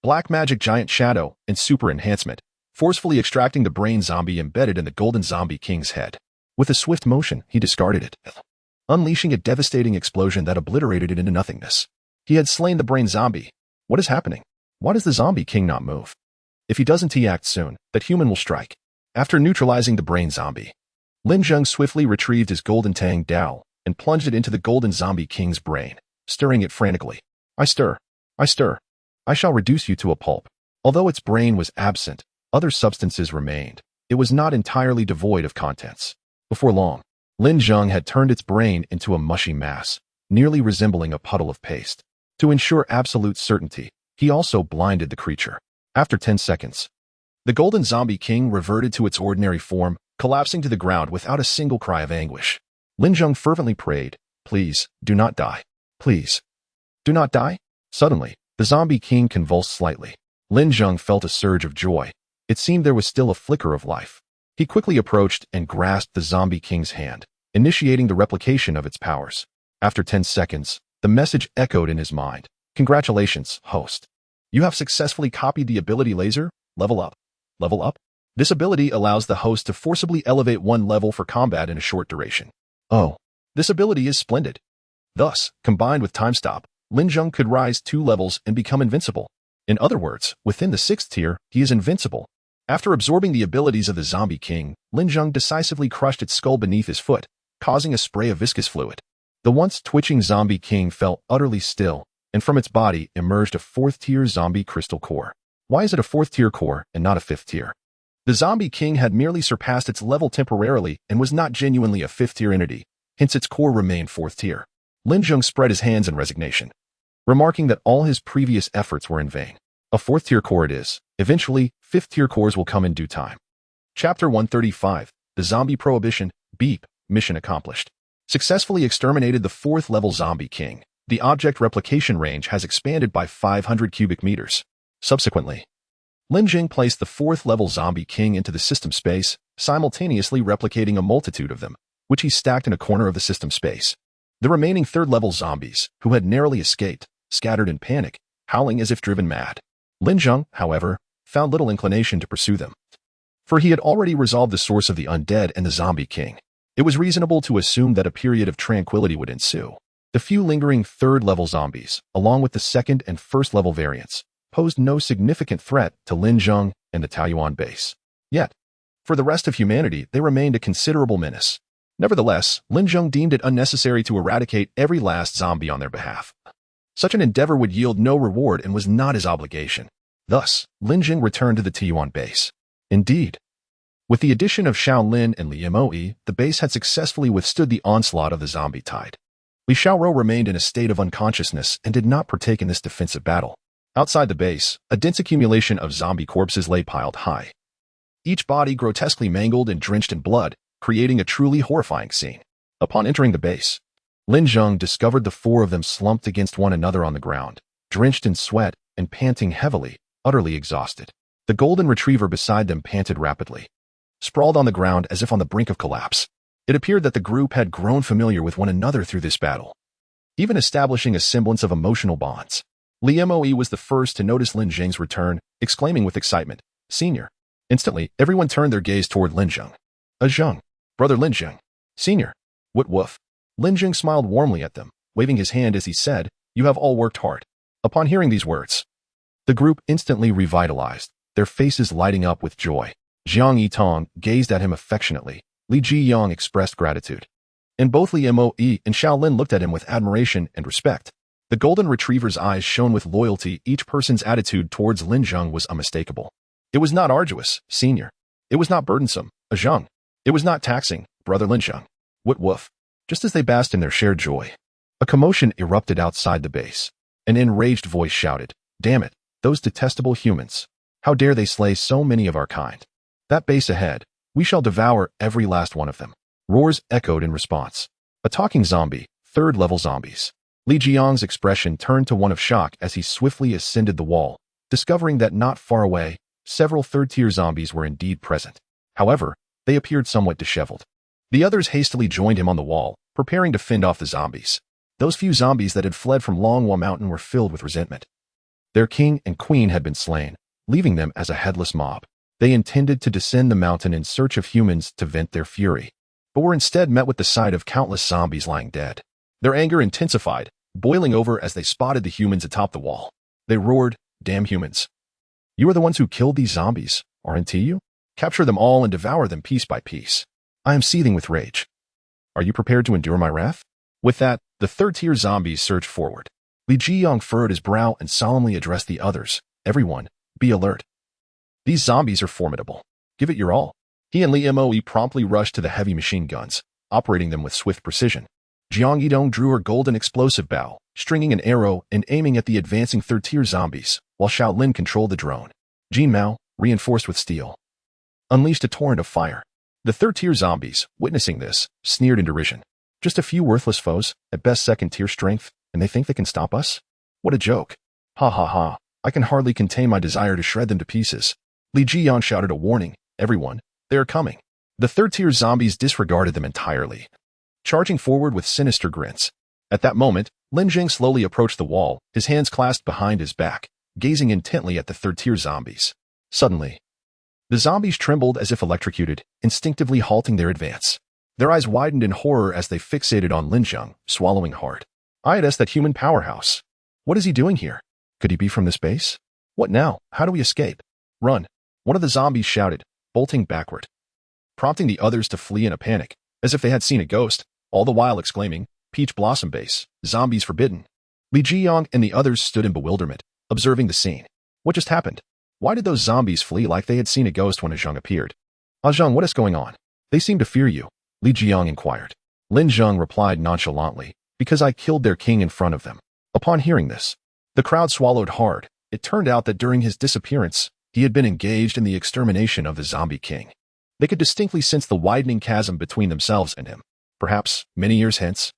black magic giant shadow, and super enhancement, forcefully extracting the brain zombie embedded in the golden zombie king's head. With a swift motion, he discarded it, unleashing a devastating explosion that obliterated it into nothingness. He had slain the brain zombie. What is happening? Why does the zombie king not move? If he doesn't act soon, that human will strike. After neutralizing the brain zombie, Lin Zheng swiftly retrieved his golden tang dowel and plunged it into the golden zombie king's brain, stirring it frantically. I stir. I shall reduce you to a pulp." Although its brain was absent, other substances remained. It was not entirely devoid of contents. Before long, Lin Zheng had turned its brain into a mushy mass, nearly resembling a puddle of paste. To ensure absolute certainty, he also blinded the creature. After 10 seconds, the golden zombie king reverted to its ordinary form, collapsing to the ground without a single cry of anguish. Lin Zheng fervently prayed, "Please, do not die. Please, do not die." Suddenly, the zombie king convulsed slightly. Lin Zheng felt a surge of joy. It seemed there was still a flicker of life. He quickly approached and grasped the zombie king's hand, initiating the replication of its powers. After 10 seconds, the message echoed in his mind. "Congratulations, host. You have successfully copied the ability laser. Level up. Level up." This ability allows the host to forcibly elevate one level for combat in a short duration. Oh, this ability is splendid. Thus, combined with time stop, Lin Zheng could rise 2 levels and become invincible. In other words, within the 6th tier, he is invincible. After absorbing the abilities of the zombie king, Lin Zheng decisively crushed its skull beneath his foot, causing a spray of viscous fluid. The once twitching zombie king fell utterly still, and from its body emerged a 4th-tier zombie crystal core. Why is it a 4th-tier core and not a 5th tier? The zombie king had merely surpassed its level temporarily and was not genuinely a 5th-tier entity, hence its core remained 4th tier. Lin Zheng spread his hands in resignation, remarking that all his previous efforts were in vain. A 4th-tier core it is. Eventually, 5th-tier cores will come in due time. Chapter 135, The Zombie Prohibition, Beep, Mission Accomplished. Successfully exterminated the 4th-level zombie king. The object replication range has expanded by 500 cubic meters. Subsequently, Lin Zheng placed the 4th-level zombie king into the system space, simultaneously replicating a multitude of them, which he stacked in a corner of the system space. The remaining 3rd-level zombies, who had narrowly escaped, scattered in panic, howling as if driven mad. Lin Zheng, however, found little inclination to pursue them, for he had already resolved the source of the undead and the zombie king. It was reasonable to assume that a period of tranquility would ensue. The few lingering 3rd-level zombies, along with the 2nd and 1st-level variants, posed no significant threat to Lin Zheng and the Taiyuan base. Yet, for the rest of humanity, they remained a considerable menace. Nevertheless, Lin Zheng deemed it unnecessary to eradicate every last zombie on their behalf. Such an endeavor would yield no reward and was not his obligation. Thus, Lin Zheng returned to the Taiyuan base. Indeed, with the addition of Shaolin and Li Moe, the base had successfully withstood the onslaught of the zombie tide. Li Xiaorou remained in a state of unconsciousness and did not partake in this defensive battle. Outside the base, a dense accumulation of zombie corpses lay piled high, each body grotesquely mangled and drenched in blood, creating a truly horrifying scene. Upon entering the base, Lin Zheng discovered the 4 of them slumped against one another on the ground, drenched in sweat and panting heavily, utterly exhausted. The golden retriever beside them panted rapidly, sprawled on the ground as if on the brink of collapse. It appeared that the group had grown familiar with one another through this battle, even establishing a semblance of emotional bonds. Li Moe was the first to notice Lin Zheng's return, exclaiming with excitement, "Senior." Instantly, everyone turned their gaze toward Lin Zheng. Zheng, brother Lin Zheng. Senior. What woof. Lin Zheng smiled warmly at them, waving his hand as he said, "You have all worked hard." Upon hearing these words, the group instantly revitalized, their faces lighting up with joy. Jiang Yitong gazed at him affectionately. Li Jiyang expressed gratitude. And both Li Moe and Shaolin looked at him with admiration and respect. The golden retriever's eyes shone with loyalty. Each person's attitude towards Lin Zheng was unmistakable. It was not arduous, senior. It was not burdensome, Zheng. It was not taxing, brother Lin Zheng. What woof. Just as they basked in their shared joy, a commotion erupted outside the base. An enraged voice shouted, "Damn it, those detestable humans. How dare they slay so many of our kind? That base ahead, we shall devour every last one of them." Roars echoed in response. A talking zombie, third-level zombies. Li Jiang's expression turned to one of shock as he swiftly ascended the wall, discovering that not far away, several third-tier zombies were indeed present. However, they appeared somewhat disheveled. The others hastily joined him on the wall, preparing to fend off the zombies. Those few zombies that had fled from Longhua Mountain were filled with resentment. Their king and queen had been slain, leaving them as a headless mob. They intended to descend the mountain in search of humans to vent their fury, but were instead met with the sight of countless zombies lying dead. Their anger intensified, boiling over as they spotted the humans atop the wall. They roared, "Damn humans. You are the ones who killed these zombies, aren't you? Capture them all and devour them piece by piece. I am seething with rage. Are you prepared to endure my wrath?" With that, the third-tier zombies surged forward. Li Jiyang furrowed his brow and solemnly addressed the others. "Everyone, be alert. These zombies are formidable. Give it your all." He and Li Moe promptly rushed to the heavy machine guns, operating them with swift precision. Jiang Yidong drew her golden explosive bow, stringing an arrow and aiming at the advancing third-tier zombies, while Shaolin controlled the drone. Jin Mao, reinforced with steel, unleashed a torrent of fire. The third-tier zombies, witnessing this, sneered in derision. "Just a few worthless foes, at best second-tier strength, and they think they can stop us? What a joke. Ha ha ha, I can hardly contain my desire to shred them to pieces." Li Jiyan shouted a warning, "Everyone, they are coming." The third-tier zombies disregarded them entirely, charging forward with sinister grins. At that moment, Lin Zheng slowly approached the wall, his hands clasped behind his back, gazing intently at the third-tier zombies. Suddenly, the zombies trembled as if electrocuted, instinctively halting their advance. Their eyes widened in horror as they fixated on Lin Zheng, swallowing hard. "Wildest, that human powerhouse. What is he doing here? Could he be from this base? What now? How do we escape?" "Run!" one of the zombies shouted, bolting backward, prompting the others to flee in a panic, as if they had seen a ghost, all the while exclaiming, "Peach Blossom Base, zombies forbidden." Li Jiyang and the others stood in bewilderment, observing the scene. What just happened? Why did those zombies flee like they had seen a ghost when Zheng appeared? "Zheng, what is going on? They seem to fear you," Li Jiyang inquired. Lin Zheng replied nonchalantly, "Because I killed their king in front of them." Upon hearing this, the crowd swallowed hard. It turned out that during his disappearance, he had been engaged in the extermination of the zombie king. They could distinctly sense the widening chasm between themselves and him. Perhaps, many years hence,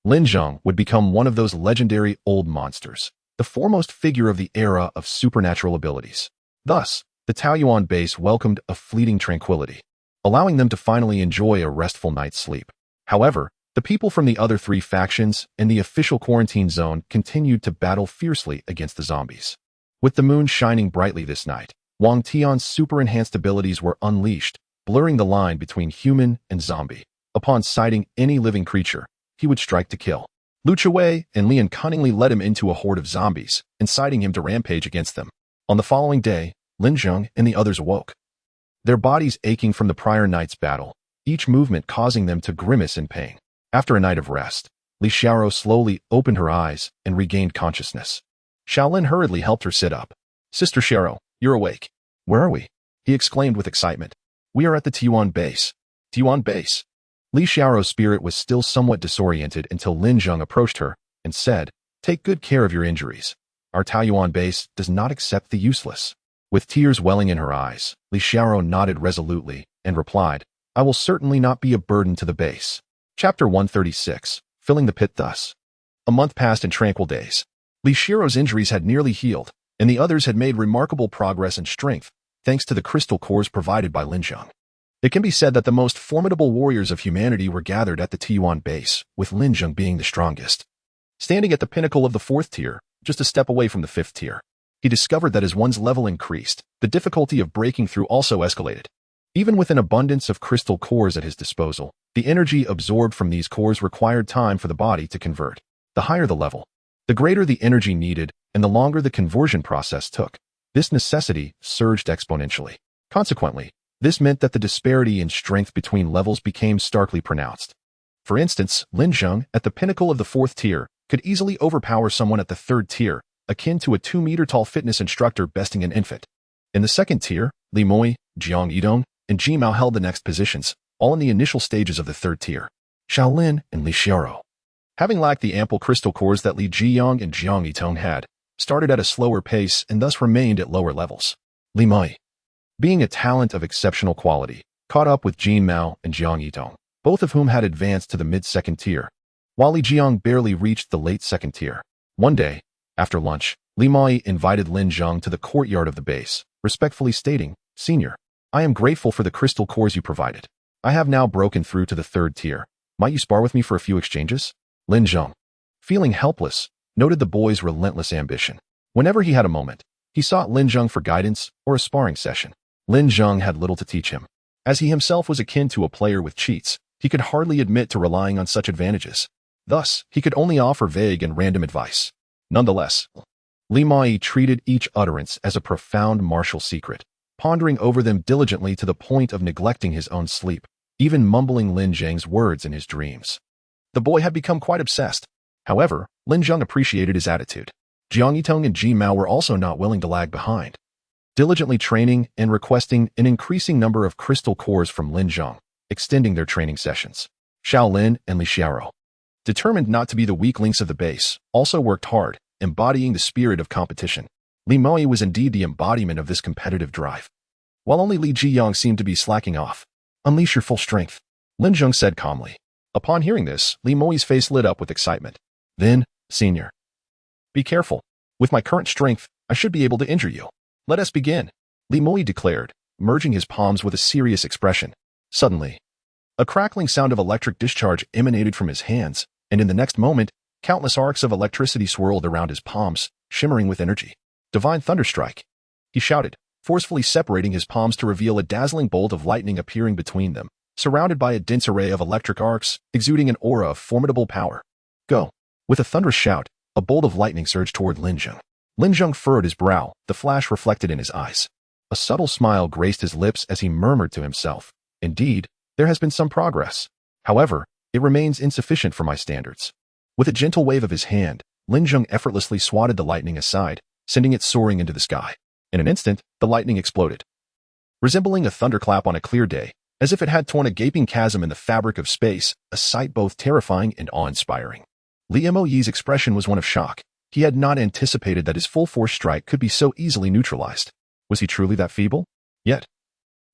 Lin Zheng would become one of those legendary old monsters, the foremost figure of the era of supernatural abilities. Thus, the Taoyuan base welcomed a fleeting tranquility, allowing them to finally enjoy a restful night's sleep. However, the people from the other three factions in the official quarantine zone continued to battle fiercely against the zombies. With the moon shining brightly this night, Wang Tian's super-enhanced abilities were unleashed, blurring the line between human and zombie. Upon sighting any living creature, he would strike to kill. Lu Chuwei and Lian cunningly led him into a horde of zombies, inciting him to rampage against them. On the following day, Lin Zheng and the others awoke, their bodies aching from the prior night's battle, each movement causing them to grimace in pain. After a night of rest, Li Xiaoro slowly opened her eyes and regained consciousness. Shaolin hurriedly helped her sit up. "Sister Xiaoro, you're awake." "Where are we?" he exclaimed with excitement. "We are at the Taoyuan base." "Taoyuan base?" Li Xiaoro's spirit was still somewhat disoriented until Lin Zheng approached her and said, "Take good care of your injuries. Our Taoyuan base does not accept the useless." With tears welling in her eyes, Li Xiaoro nodded resolutely and replied, "I will certainly not be a burden to the base." Chapter 136, Filling the Pit Thus. A month passed in tranquil days. Li Xiaoro's injuries had nearly healed, and the others had made remarkable progress in strength, thanks to the crystal cores provided by Lin Zheng. It can be said that the most formidable warriors of humanity were gathered at the Taoyuan base, with Lin Zheng being the strongest. Standing at the pinnacle of the fourth tier, just a step away from the 5th tier. He discovered that as one's level increased, the difficulty of breaking through also escalated. Even with an abundance of crystal cores at his disposal, the energy absorbed from these cores required time for the body to convert. The higher the level, the greater the energy needed and the longer the conversion process took. This necessity surged exponentially. Consequently, this meant that the disparity in strength between levels became starkly pronounced. For instance, Lin Zheng, at the pinnacle of the 4th tier, could easily overpower someone at the 3rd tier, akin to a 2-meter-tall fitness instructor besting an infant. In the 2nd tier, Li Moi, Jiang Yidong, and Ji Mao held the next positions, all in the initial stages of the 3rd tier. Shaolin and Li Xiaoro, having lacked the ample crystal cores that Li Jiyang and Jiang Yitong had, started at a slower pace and thus remained at lower levels. Li Moi, being a talent of exceptional quality, caught up with Ji Mao and Jiang Yitong, both of whom had advanced to the mid-2nd tier, while Li Jiang barely reached the late 2nd tier. One day, after lunch, Li Moi invited Lin Zheng to the courtyard of the base, respectfully stating, "Senior, I am grateful for the crystal cores you provided. I have now broken through to the 3rd tier. Might you spar with me for a few exchanges?" Lin Zheng, feeling helpless, noted the boy's relentless ambition. Whenever he had a moment, he sought Lin Zheng for guidance or a sparring session. Lin Zheng had little to teach him. As he himself was akin to a player with cheats, he could hardly admit to relying on such advantages. Thus, he could only offer vague and random advice. Nonetheless, Li Moi treated each utterance as a profound martial secret, pondering over them diligently to the point of neglecting his own sleep, even mumbling Lin Zheng's words in his dreams. The boy had become quite obsessed. However, Lin Zheng appreciated his attitude. Jiang Yitong and Ji Mao were also not willing to lag behind, diligently training and requesting an increasing number of crystal cores from Lin Zheng, extending their training sessions. Shaolin and Li Xiaoro, determined not to be the weak links of the base, also worked hard, embodying the spirit of competition. Li Moi was indeed the embodiment of this competitive drive. While only Li Jiyang seemed to be slacking off. "Unleash your full strength," Lin Zheng said calmly. Upon hearing this, Li Moi's face lit up with excitement. "Then, senior, be careful. With my current strength, I should be able to injure you. Let us begin," Li Moi declared, merging his palms with a serious expression. Suddenly, a crackling sound of electric discharge emanated from his hands, and in the next moment, countless arcs of electricity swirled around his palms, shimmering with energy. "Divine Thunderstrike," he shouted, forcefully separating his palms to reveal a dazzling bolt of lightning appearing between them, surrounded by a dense array of electric arcs, exuding an aura of formidable power. "Go." With a thunderous shout, a bolt of lightning surged toward Lin Zheng. Lin Zheng furrowed his brow, the flash reflected in his eyes. A subtle smile graced his lips as he murmured to himself, "Indeed, there has been some progress. However, it remains insufficient for my standards." With a gentle wave of his hand, Lin Zheng effortlessly swatted the lightning aside, sending it soaring into the sky. In an instant, the lightning exploded, resembling a thunderclap on a clear day, as if it had torn a gaping chasm in the fabric of space, a sight both terrifying and awe-inspiring. Li Moi's expression was one of shock. He had not anticipated that his full-force strike could be so easily neutralized. Was he truly that feeble? Yet,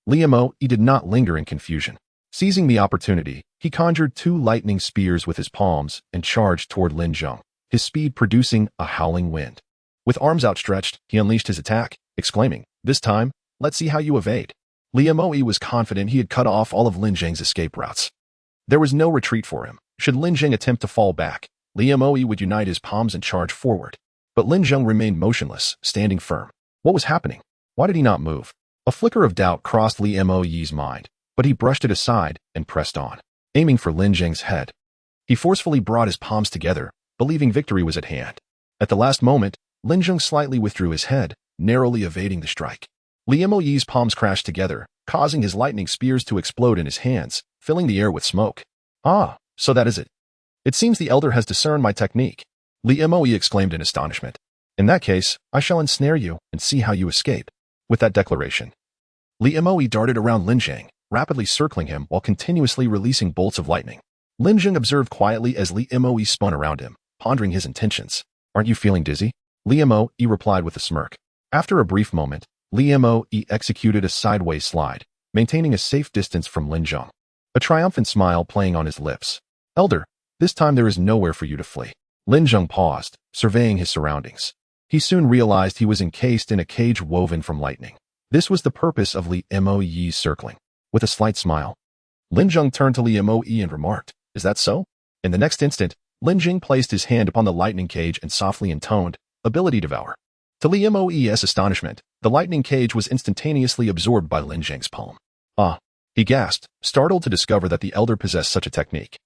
Li Moi did not linger in confusion. Seizing the opportunity, he conjured 2 lightning spears with his palms and charged toward Lin Zheng, his speed producing a howling wind. With arms outstretched, he unleashed his attack, exclaiming, "This time, let's see how you evade." Li Moi was confident he had cut off all of Lin Zheng's escape routes. There was no retreat for him. Should Lin Zheng attempt to fall back, Li Moi would unite his palms and charge forward. But Lin Zheng remained motionless, standing firm. What was happening? Why did he not move? A flicker of doubt crossed Li Moi's mind, but he brushed it aside and pressed on, aiming for Lin Zheng's head. He forcefully brought his palms together, believing victory was at hand. At the last moment, Lin Zheng slightly withdrew his head, narrowly evading the strike. Li Moi's palms crashed together, causing his lightning spears to explode in his hands, filling the air with smoke. "Ah, so that is it. It seems the elder has discerned my technique," Li Moi exclaimed in astonishment. "In that case, I shall ensnare you and see how you escape." With that declaration, Li Moi darted around Lin Zheng, rapidly circling him while continuously releasing bolts of lightning. Lin Zheng observed quietly as Li Moi spun around him, pondering his intentions. "Aren't you feeling dizzy?" Li Moi replied with a smirk. After a brief moment, Li Moi executed a sideways slide, maintaining a safe distance from Lin Zheng, a triumphant smile playing on his lips. "Elder, this time there is nowhere for you to flee." Lin Zheng paused, surveying his surroundings. He soon realized he was encased in a cage woven from lightning. This was the purpose of Li Moi's circling. With a slight smile, Lin Zheng turned to Li Moi and remarked, "Is that so?" In the next instant, Lin Zheng placed his hand upon the lightning cage and softly intoned, Ability Devour. To Li Moe's astonishment, the lightning cage was instantaneously absorbed by Lin Zheng's palm. Ah, he gasped, startled to discover that the elder possessed such a technique.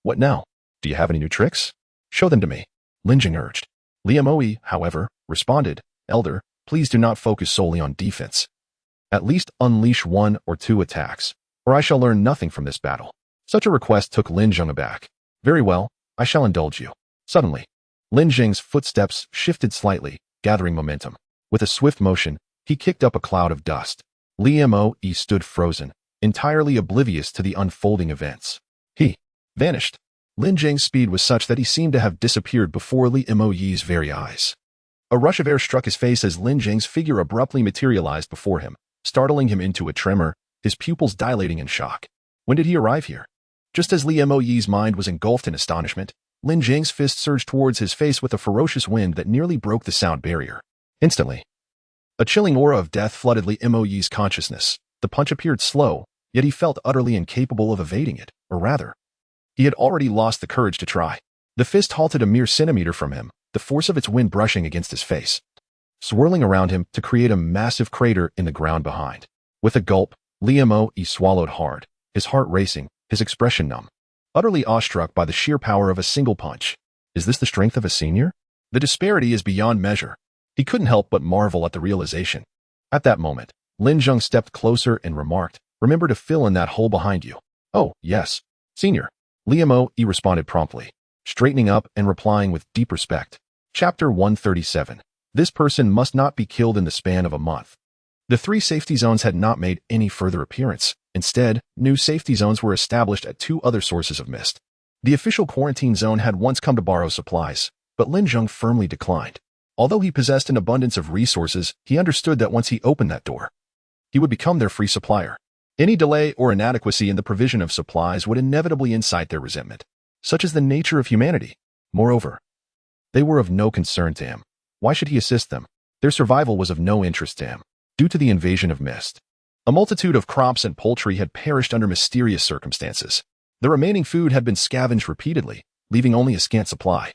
What now? Do you have any new tricks? Show them to me, Lin Zheng urged. Li Moe, however, responded, Elder, please do not focus solely on defense. At least unleash 1 or 2 attacks, or I shall learn nothing from this battle. Such a request took Lin Zheng aback. Very well, I shall indulge you. Suddenly, Lin Zheng's footsteps shifted slightly, gathering momentum. With a swift motion, he kicked up a cloud of dust. Li Moe stood frozen, entirely oblivious to the unfolding events. He vanished. Lin Zheng's speed was such that he seemed to have disappeared before Li Moe's very eyes. A rush of air struck his face as Lin Zheng's figure abruptly materialized before him, startling him into a tremor, his pupils dilating in shock. When did he arrive here? Just as Li Moe's mind was engulfed in astonishment, Lin Zheng's fist surged towards his face with a ferocious wind that nearly broke the sound barrier. Instantly, a chilling aura of death flooded Li Moe's consciousness. The punch appeared slow, yet he felt utterly incapable of evading it, or rather, he had already lost the courage to try. The fist halted a mere centimeter from him, the force of its wind brushing against his face, swirling around him to create a massive crater in the ground behind. With a gulp, Li Moe swallowed hard, his heart racing, his expression numb, utterly awestruck by the sheer power of a single punch. Is this the strength of a senior? The disparity is beyond measure. He couldn't help but marvel at the realization. At that moment, Lin Zheng stepped closer and remarked, remember to fill in that hole behind you. Oh, yes, senior. Li Moe responded promptly, straightening up and replying with deep respect. Chapter 137. This person must not be killed in the span of a month. The 3 safety zones had not made any further appearance. Instead, new safety zones were established at 2 other sources of mist. The official quarantine zone had once come to borrow supplies, but Lin Zheng firmly declined. Although he possessed an abundance of resources, he understood that once he opened that door, he would become their free supplier. Any delay or inadequacy in the provision of supplies would inevitably incite their resentment. Such is the nature of humanity. Moreover, they were of no concern to him. Why should he assist them? Their survival was of no interest to him. Due to the invasion of mist, a multitude of crops and poultry had perished under mysterious circumstances. The remaining food had been scavenged repeatedly, leaving only a scant supply,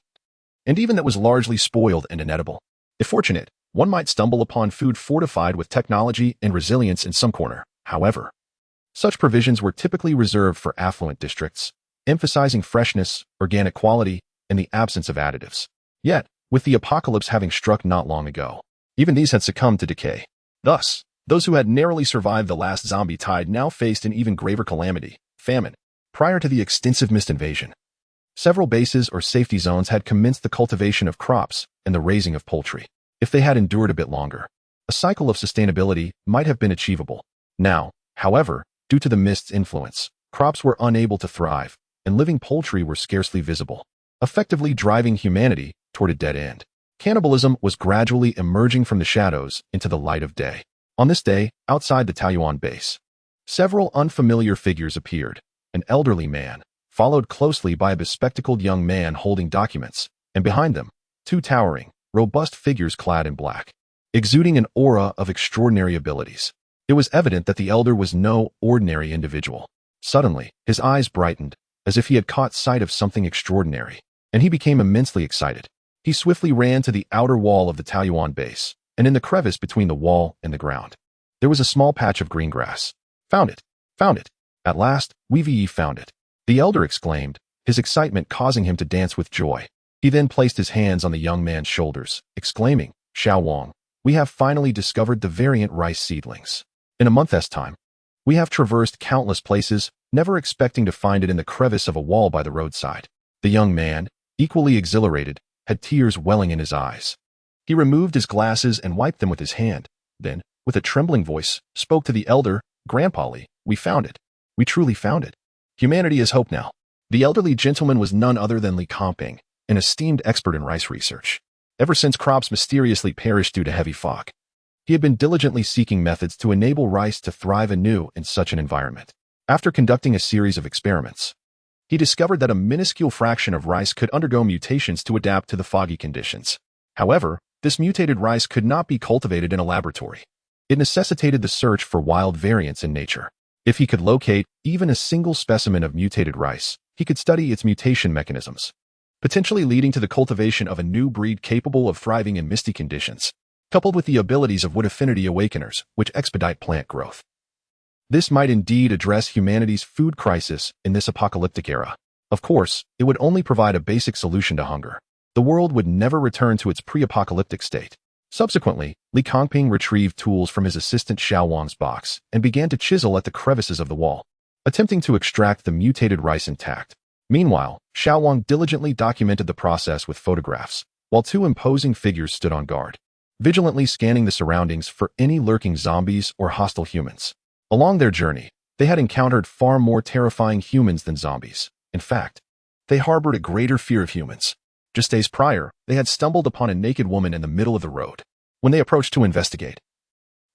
and even that was largely spoiled and inedible. If fortunate, one might stumble upon food fortified with technology and resilience in some corner. However, such provisions were typically reserved for affluent districts, emphasizing freshness, organic quality, and the absence of additives. Yet, with the apocalypse having struck not long ago, even these had succumbed to decay. Thus, those who had narrowly survived the last zombie tide now faced an even graver calamity, famine. Prior to the extensive mist invasion, several bases or safety zones had commenced the cultivation of crops and the raising of poultry. If they had endured a bit longer, a cycle of sustainability might have been achievable. Now, however, due to the mist's influence, crops were unable to thrive, and living poultry were scarcely visible, effectively driving humanity toward a dead end. Cannibalism was gradually emerging from the shadows into the light of day. On this day, outside the Taiyuan base, several unfamiliar figures appeared. An elderly man, followed closely by a bespectacled young man holding documents, and behind them, 2 towering, robust figures clad in black, exuding an aura of extraordinary abilities. It was evident that the elder was no ordinary individual. Suddenly, his eyes brightened, as if he had caught sight of something extraordinary, and he became immensely excited. He swiftly ran to the outer wall of the Taiyuan base, and in the crevice between the wall and the ground, there was a small patch of green grass. Found it! Found it! At last, we've found it, the elder exclaimed, his excitement causing him to dance with joy. He then placed his hands on the young man's shoulders, exclaiming, Xiao Wang, we have finally discovered the variant rice seedlings. In a month's time, we have traversed countless places, never expecting to find it in the crevice of a wall by the roadside. The young man, equally exhilarated, had tears welling in his eyes. He removed his glasses and wiped them with his hand, then, with a trembling voice, spoke to the elder, Grandpa Li, we found it. We truly found it. Humanity is hope now. The elderly gentleman was none other than Li Kangping, an esteemed expert in rice research. Ever since crops mysteriously perished due to heavy fog, he had been diligently seeking methods to enable rice to thrive anew in such an environment. After conducting a series of experiments, he discovered that a minuscule fraction of rice could undergo mutations to adapt to the foggy conditions. However, this mutated rice could not be cultivated in a laboratory. It necessitated the search for wild variants in nature. If he could locate even a single specimen of mutated rice, he could study its mutation mechanisms. potentially leading to the cultivation of a new breed capable of thriving in misty conditions, coupled with the abilities of wood affinity awakeners, which expedite plant growth. This might indeed address humanity's food crisis in this apocalyptic era. Of course, it would only provide a basic solution to hunger. The world would never return to its pre-apocalyptic state. Subsequently, Li Kangping retrieved tools from his assistant Xiao Wang's box and began to chisel at the crevices of the wall, attempting to extract the mutated rice intact. Meanwhile, Xiao Wang diligently documented the process with photographs, while two imposing figures stood on guard, vigilantly scanning the surroundings for any lurking zombies or hostile humans. Along their journey, they had encountered far more terrifying humans than zombies. In fact, they harbored a greater fear of humans. Just days prior, they had stumbled upon a naked woman in the middle of the road. When they approached to investigate,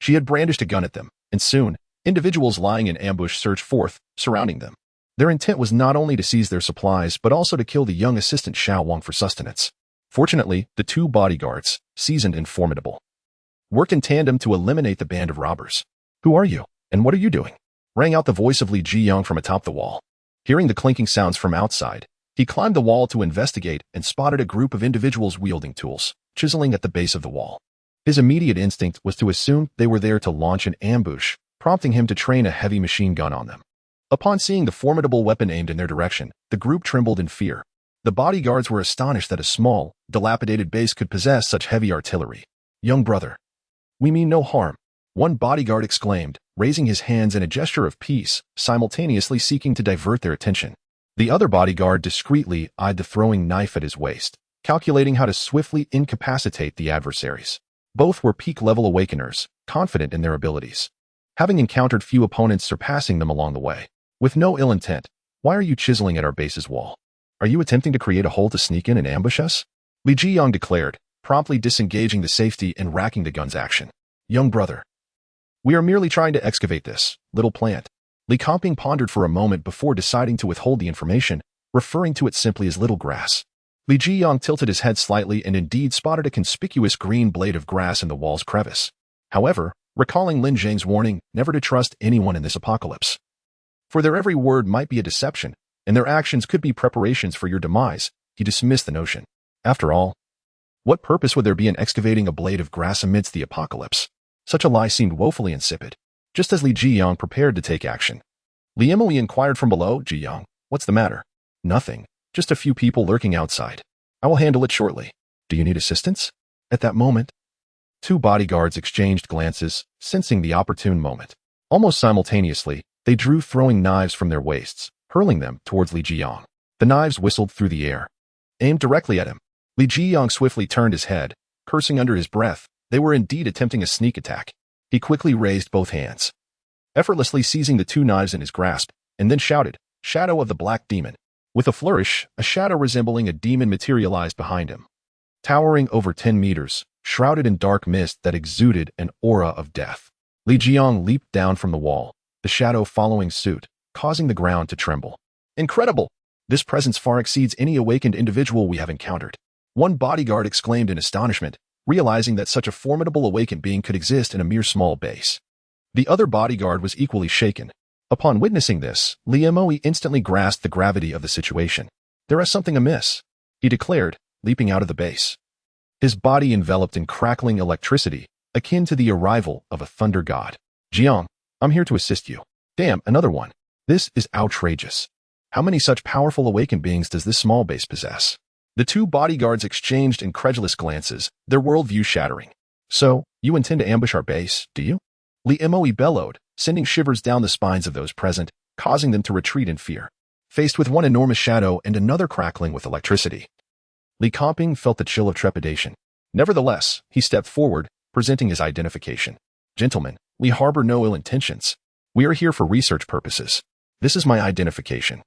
she had brandished a gun at them, and soon, individuals lying in ambush surged forth, surrounding them. Their intent was not only to seize their supplies but also to kill the young assistant Xiao Wang for sustenance. Fortunately, the two bodyguards, seasoned and formidable, worked in tandem to eliminate the band of robbers. "Who are you, and what are you doing?" rang out the voice of Li Zheng from atop the wall. Hearing the clinking sounds from outside, he climbed the wall to investigate and spotted a group of individuals wielding tools, chiseling at the base of the wall. His immediate instinct was to assume they were there to launch an ambush, prompting him to train a heavy machine gun on them. Upon seeing the formidable weapon aimed in their direction, the group trembled in fear. The bodyguards were astonished that a small, dilapidated base could possess such heavy artillery. "Young brother, we mean no harm," one bodyguard exclaimed, raising his hands in a gesture of peace, simultaneously seeking to divert their attention. The other bodyguard discreetly eyed the throwing knife at his waist, calculating how to swiftly incapacitate the adversaries. Both were peak-level awakeners, confident in their abilities, having encountered few opponents surpassing them along the way. "With no ill intent, why are you chiseling at our base's wall? Are you attempting to create a hole to sneak in and ambush us?" Li Zheng declared, promptly disengaging the safety and racking the gun's action. "Young brother, we are merely trying to excavate this little plant." Li Kangping pondered for a moment before deciding to withhold the information, referring to it simply as little grass. Li Zheng tilted his head slightly and indeed spotted a conspicuous green blade of grass in the wall's crevice. However, recalling Lin Zheng's warning never to trust anyone in this apocalypse, for their every word might be a deception, and their actions could be preparations for your demise, he dismissed the notion. After all, what purpose would there be in excavating a blade of grass amidst the apocalypse? Such a lie seemed woefully insipid. Just as Li Zheng prepared to take action, Li Mo inquired from below, "Zheng, what's the matter?" "Nothing. Just a few people lurking outside. I will handle it shortly. Do you need assistance?" At that moment, two bodyguards exchanged glances, sensing the opportune moment. Almost simultaneously, they drew throwing knives from their waists, hurling them towards Li Zheng. The knives whistled through the air, aimed directly at him. Li Zheng swiftly turned his head, cursing under his breath. They were indeed attempting a sneak attack. He quickly raised both hands, effortlessly seizing the two knives in his grasp, and then shouted, "Shadow of the Black Demon." With a flourish, a shadow resembling a demon materialized behind him, towering over 10 meters, shrouded in dark mist that exuded an aura of death. Li Zheng leaped down from the wall, the shadow following suit, causing the ground to tremble. "Incredible! This presence far exceeds any awakened individual we have encountered," one bodyguard exclaimed in astonishment, realizing that such a formidable awakened being could exist in a mere small base. The other bodyguard was equally shaken. Upon witnessing this, Li Mo instantly grasped the gravity of the situation. "There is something amiss," he declared, leaping out of the base, his body enveloped in crackling electricity, akin to the arrival of a thunder god. "Zheng, I'm here to assist you." "Damn, another one. This is outrageous. How many such powerful awakened beings does this small base possess?" The two bodyguards exchanged incredulous glances, their worldview shattering. "So, you intend to ambush our base, do you?" Li Mo bellowed, sending shivers down the spines of those present, causing them to retreat in fear. Faced with one enormous shadow and another crackling with electricity, Li Kangping felt the chill of trepidation. Nevertheless, he stepped forward, presenting his identification. "Gentlemen, we harbor no ill intentions. We are here for research purposes. This is my identification.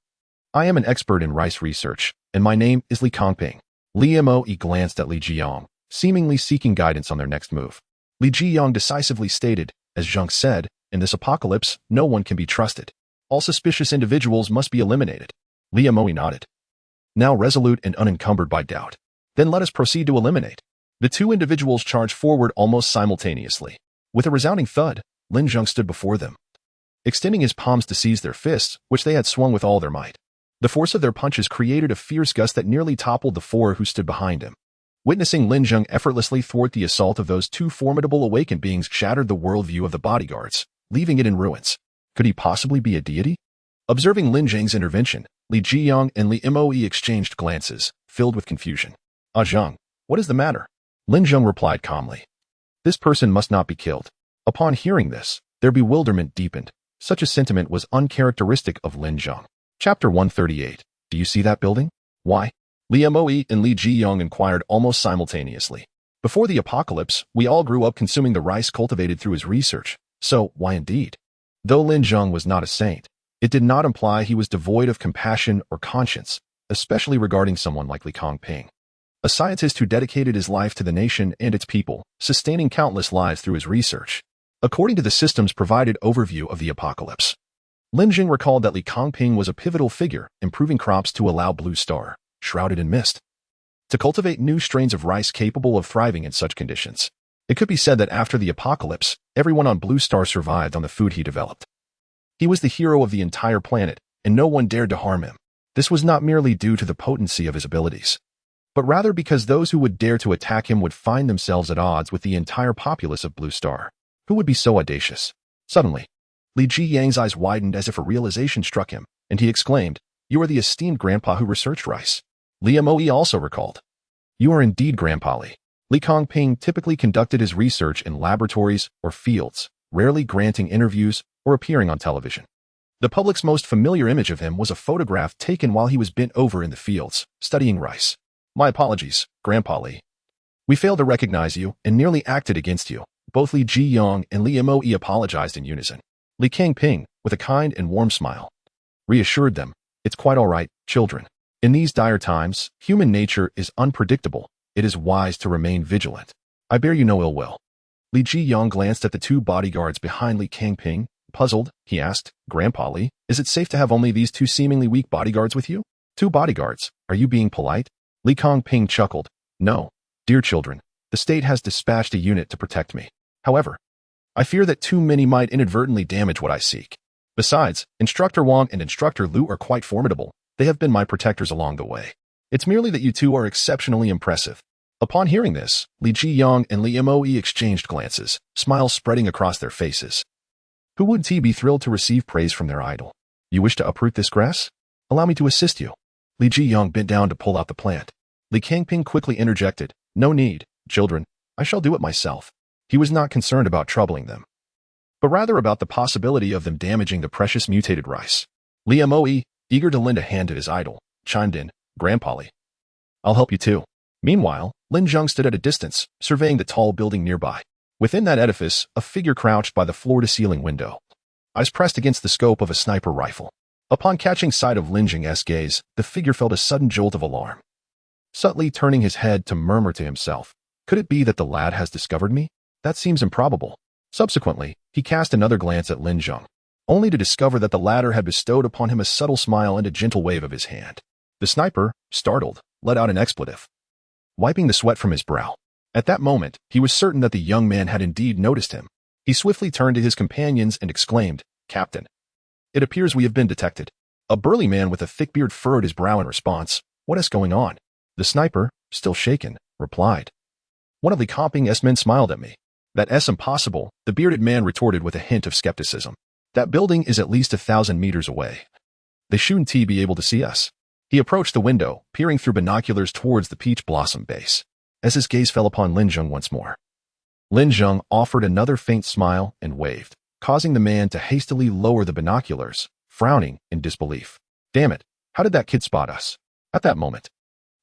I am an expert in rice research, and my name is Li Kangping." Li Mo glanced at Li Zheng, seemingly seeking guidance on their next move. Li Zheng decisively stated, "As Zheng said, in this apocalypse, no one can be trusted. All suspicious individuals must be eliminated." Li Mo nodded, now resolute and unencumbered by doubt. "Then let us proceed to eliminate." The two individuals charged forward almost simultaneously. With a resounding thud, Lin Zheng stood before them, extending his palms to seize their fists, which they had swung with all their might. The force of their punches created a fierce gust that nearly toppled the four who stood behind him. Witnessing Lin Zheng effortlessly thwart the assault of those two formidable awakened beings shattered the worldview of the bodyguards, leaving it in ruins. Could he possibly be a deity? Observing Lin Zheng's intervention, Li Zheng and Li Moe exchanged glances, filled with confusion. Ah Zheng, what is the matter? Lin Zheng replied calmly. This person must not be killed. Upon hearing this, their bewilderment deepened. Such a sentiment was uncharacteristic of Lin Zheng. Chapter 138. Do you see that building? Why? Li Moe and Li Zheng inquired almost simultaneously. Before the apocalypse, we all grew up consuming the rice cultivated through his research. So, why indeed? Though Lin Zheng was not a saint, it did not imply he was devoid of compassion or conscience, especially regarding someone like Li Kangping. A scientist who dedicated his life to the nation and its people, sustaining countless lives through his research. According to the system's provided overview of the apocalypse, Lin Zheng recalled that Li Kangping was a pivotal figure, improving crops to allow Blue Star, shrouded in mist, to cultivate new strains of rice capable of thriving in such conditions. It could be said that after the apocalypse, everyone on Blue Star survived on the food he developed. He was the hero of the entire planet, and no one dared to harm him. This was not merely due to the potency of his abilities, but rather because those who would dare to attack him would find themselves at odds with the entire populace of Blue Star. Who would be so audacious? Suddenly, Li Zheng's eyes widened as if a realization struck him, and he exclaimed, "You are the esteemed grandpa who researched rice." Li Moe also recalled, "You are indeed Grandpa Li." Li Kangping typically conducted his research in laboratories or fields, rarely granting interviews or appearing on television. The public's most familiar image of him was a photograph taken while he was bent over in the fields, studying rice. "My apologies, Grandpa Li. We failed to recognize you and nearly acted against you." Both Li Zheng and Li Moe apologized in unison. Li Kangping, with a kind and warm smile, reassured them, "It's quite all right, children. In these dire times, human nature is unpredictable. It is wise to remain vigilant. I bear you no ill will." Li Zheng glanced at the two bodyguards behind Li Kangping. Puzzled, he asked, "Grandpa Li, is it safe to have only these two seemingly weak bodyguards with you?" "Two bodyguards? Are you being polite?" Li Kangping chuckled. "No, dear children, the state has dispatched a unit to protect me. However, I fear that too many might inadvertently damage what I seek. Besides, Instructor Wang and Instructor Liu are quite formidable. They have been my protectors along the way. It's merely that you two are exceptionally impressive." Upon hearing this, Li Zheng and Li Moe exchanged glances, smiles spreading across their faces. Who wouldn't be thrilled to receive praise from their idol? "You wish to uproot this grass? Allow me to assist you." Li Zheng bent down to pull out the plant. Li Kangping quickly interjected, "No need, children. I shall do it myself." He was not concerned about troubling them, but rather about the possibility of them damaging the precious mutated rice. Li Moe, eager to lend a hand to his idol, chimed in, "Grandpa Li, I'll help you too." Meanwhile, Lin Zheng stood at a distance, surveying the tall building nearby. Within that edifice, a figure crouched by the floor-to-ceiling window, eyes pressed against the scope of a sniper rifle. Upon catching sight of Lin Zheng's gaze, the figure felt a sudden jolt of alarm. Subtly turning his head to murmur to himself, "Could it be that the lad has discovered me? That seems improbable." Subsequently, he cast another glance at Lin Zheng, only to discover that the latter had bestowed upon him a subtle smile and a gentle wave of his hand. The sniper, startled, let out an expletive, wiping the sweat from his brow. At that moment, he was certain that the young man had indeed noticed him. He swiftly turned to his companions and exclaimed, "Captain, it appears we have been detected." A burly man with a thick beard furrowed his brow in response. "What is going on?" The sniper, still shaken, replied, "One of the Kangping's men smiled at me." "That's impossible," the bearded man retorted with a hint of skepticism. "That building is at least 1,000 meters away. They shouldn't be able to see us." He approached the window, peering through binoculars towards the peach blossom base, as his gaze fell upon Lin Zheng once more. Lin Zheng offered another faint smile and waved, causing the man to hastily lower the binoculars, frowning in disbelief. "Damn it, how did that kid spot us?" At that moment,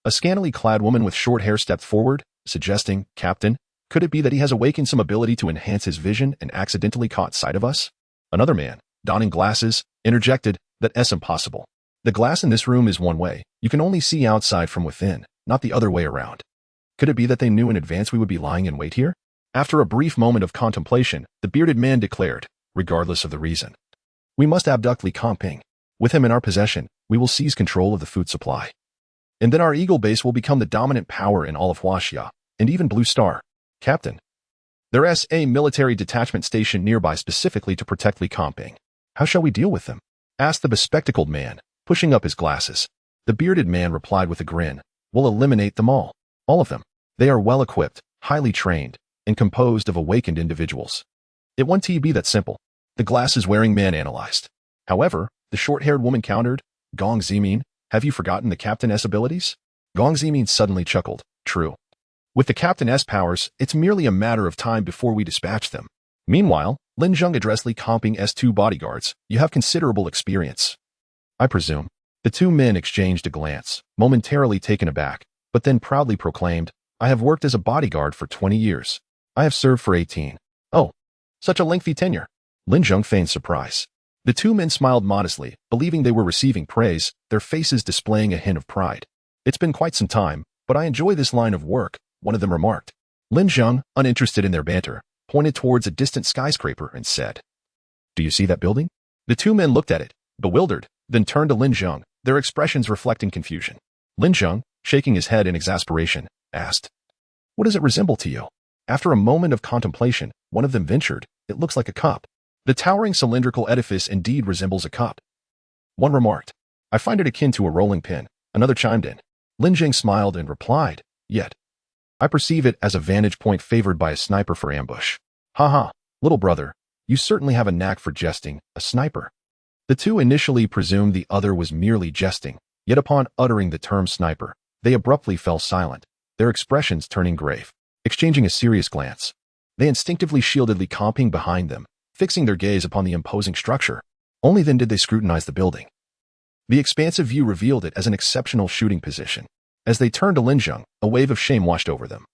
a scantily clad woman with short hair stepped forward, suggesting, "Captain, could it be that he has awakened some ability to enhance his vision and accidentally caught sight of us?" Another man, donning glasses, interjected, "That's impossible. The glass in this room is one way. You can only see outside from within, not the other way around. Could it be that they knew in advance we would be lying in wait here?" After a brief moment of contemplation, the bearded man declared, regardless of the reason, "We must abduct Li Kangping. With him in our possession, we will seize control of the food supply. And then our Eagle base will become the dominant power in all of Huaxia, and even Blue Star." "Captain, there's a military detachment stationed nearby specifically to protect Li Kangping. How shall we deal with them?" asked the bespectacled man, pushing up his glasses. The bearded man replied with a grin, "We'll eliminate them all. All of them. They are well-equipped, highly trained, and composed of awakened individuals." "It won't be that simple," the glasses-wearing man analyzed. However, the short-haired woman countered, "Gong Zimin, have you forgotten the Captain S abilities?" Gong Zimin suddenly chuckled, "True. With the Captain S powers, it's merely a matter of time before we dispatch them." Meanwhile, Lin Zheng addressed Li Comping S2 bodyguards, "You have considerable experience, I presume." The two men exchanged a glance, momentarily taken aback, but then proudly proclaimed, "I have worked as a bodyguard for 20 years. I have served for 18. "Oh, such a lengthy tenure." Lin Zheng feigned surprise. The two men smiled modestly, believing they were receiving praise, their faces displaying a hint of pride. "It's been quite some time, but I enjoy this line of work," one of them remarked. Lin Zheng, uninterested in their banter, pointed towards a distant skyscraper and said, "Do you see that building?" The two men looked at it, bewildered, then turned to Lin Zheng, their expressions reflecting confusion. Lin Zheng, shaking his head in exasperation, asked, "What does it resemble to you?" After a moment of contemplation, one of them ventured, "It looks like a cup." "The towering cylindrical edifice indeed resembles a cup," one remarked. "I find it akin to a rolling pin," another chimed in. Lin Zheng smiled and replied, "Yet, I perceive it as a vantage point favored by a sniper for ambush." "Ha ha, little brother, you certainly have a knack for jesting, a sniper." The two initially presumed the other was merely jesting, yet upon uttering the term sniper, they abruptly fell silent, their expressions turning grave. Exchanging a serious glance, they instinctively shielded Li Comping behind them, fixing their gaze upon the imposing structure. Only then did they scrutinize the building. The expansive view revealed it as an exceptional shooting position. As they turned to Lin Zheng, a wave of shame washed over them,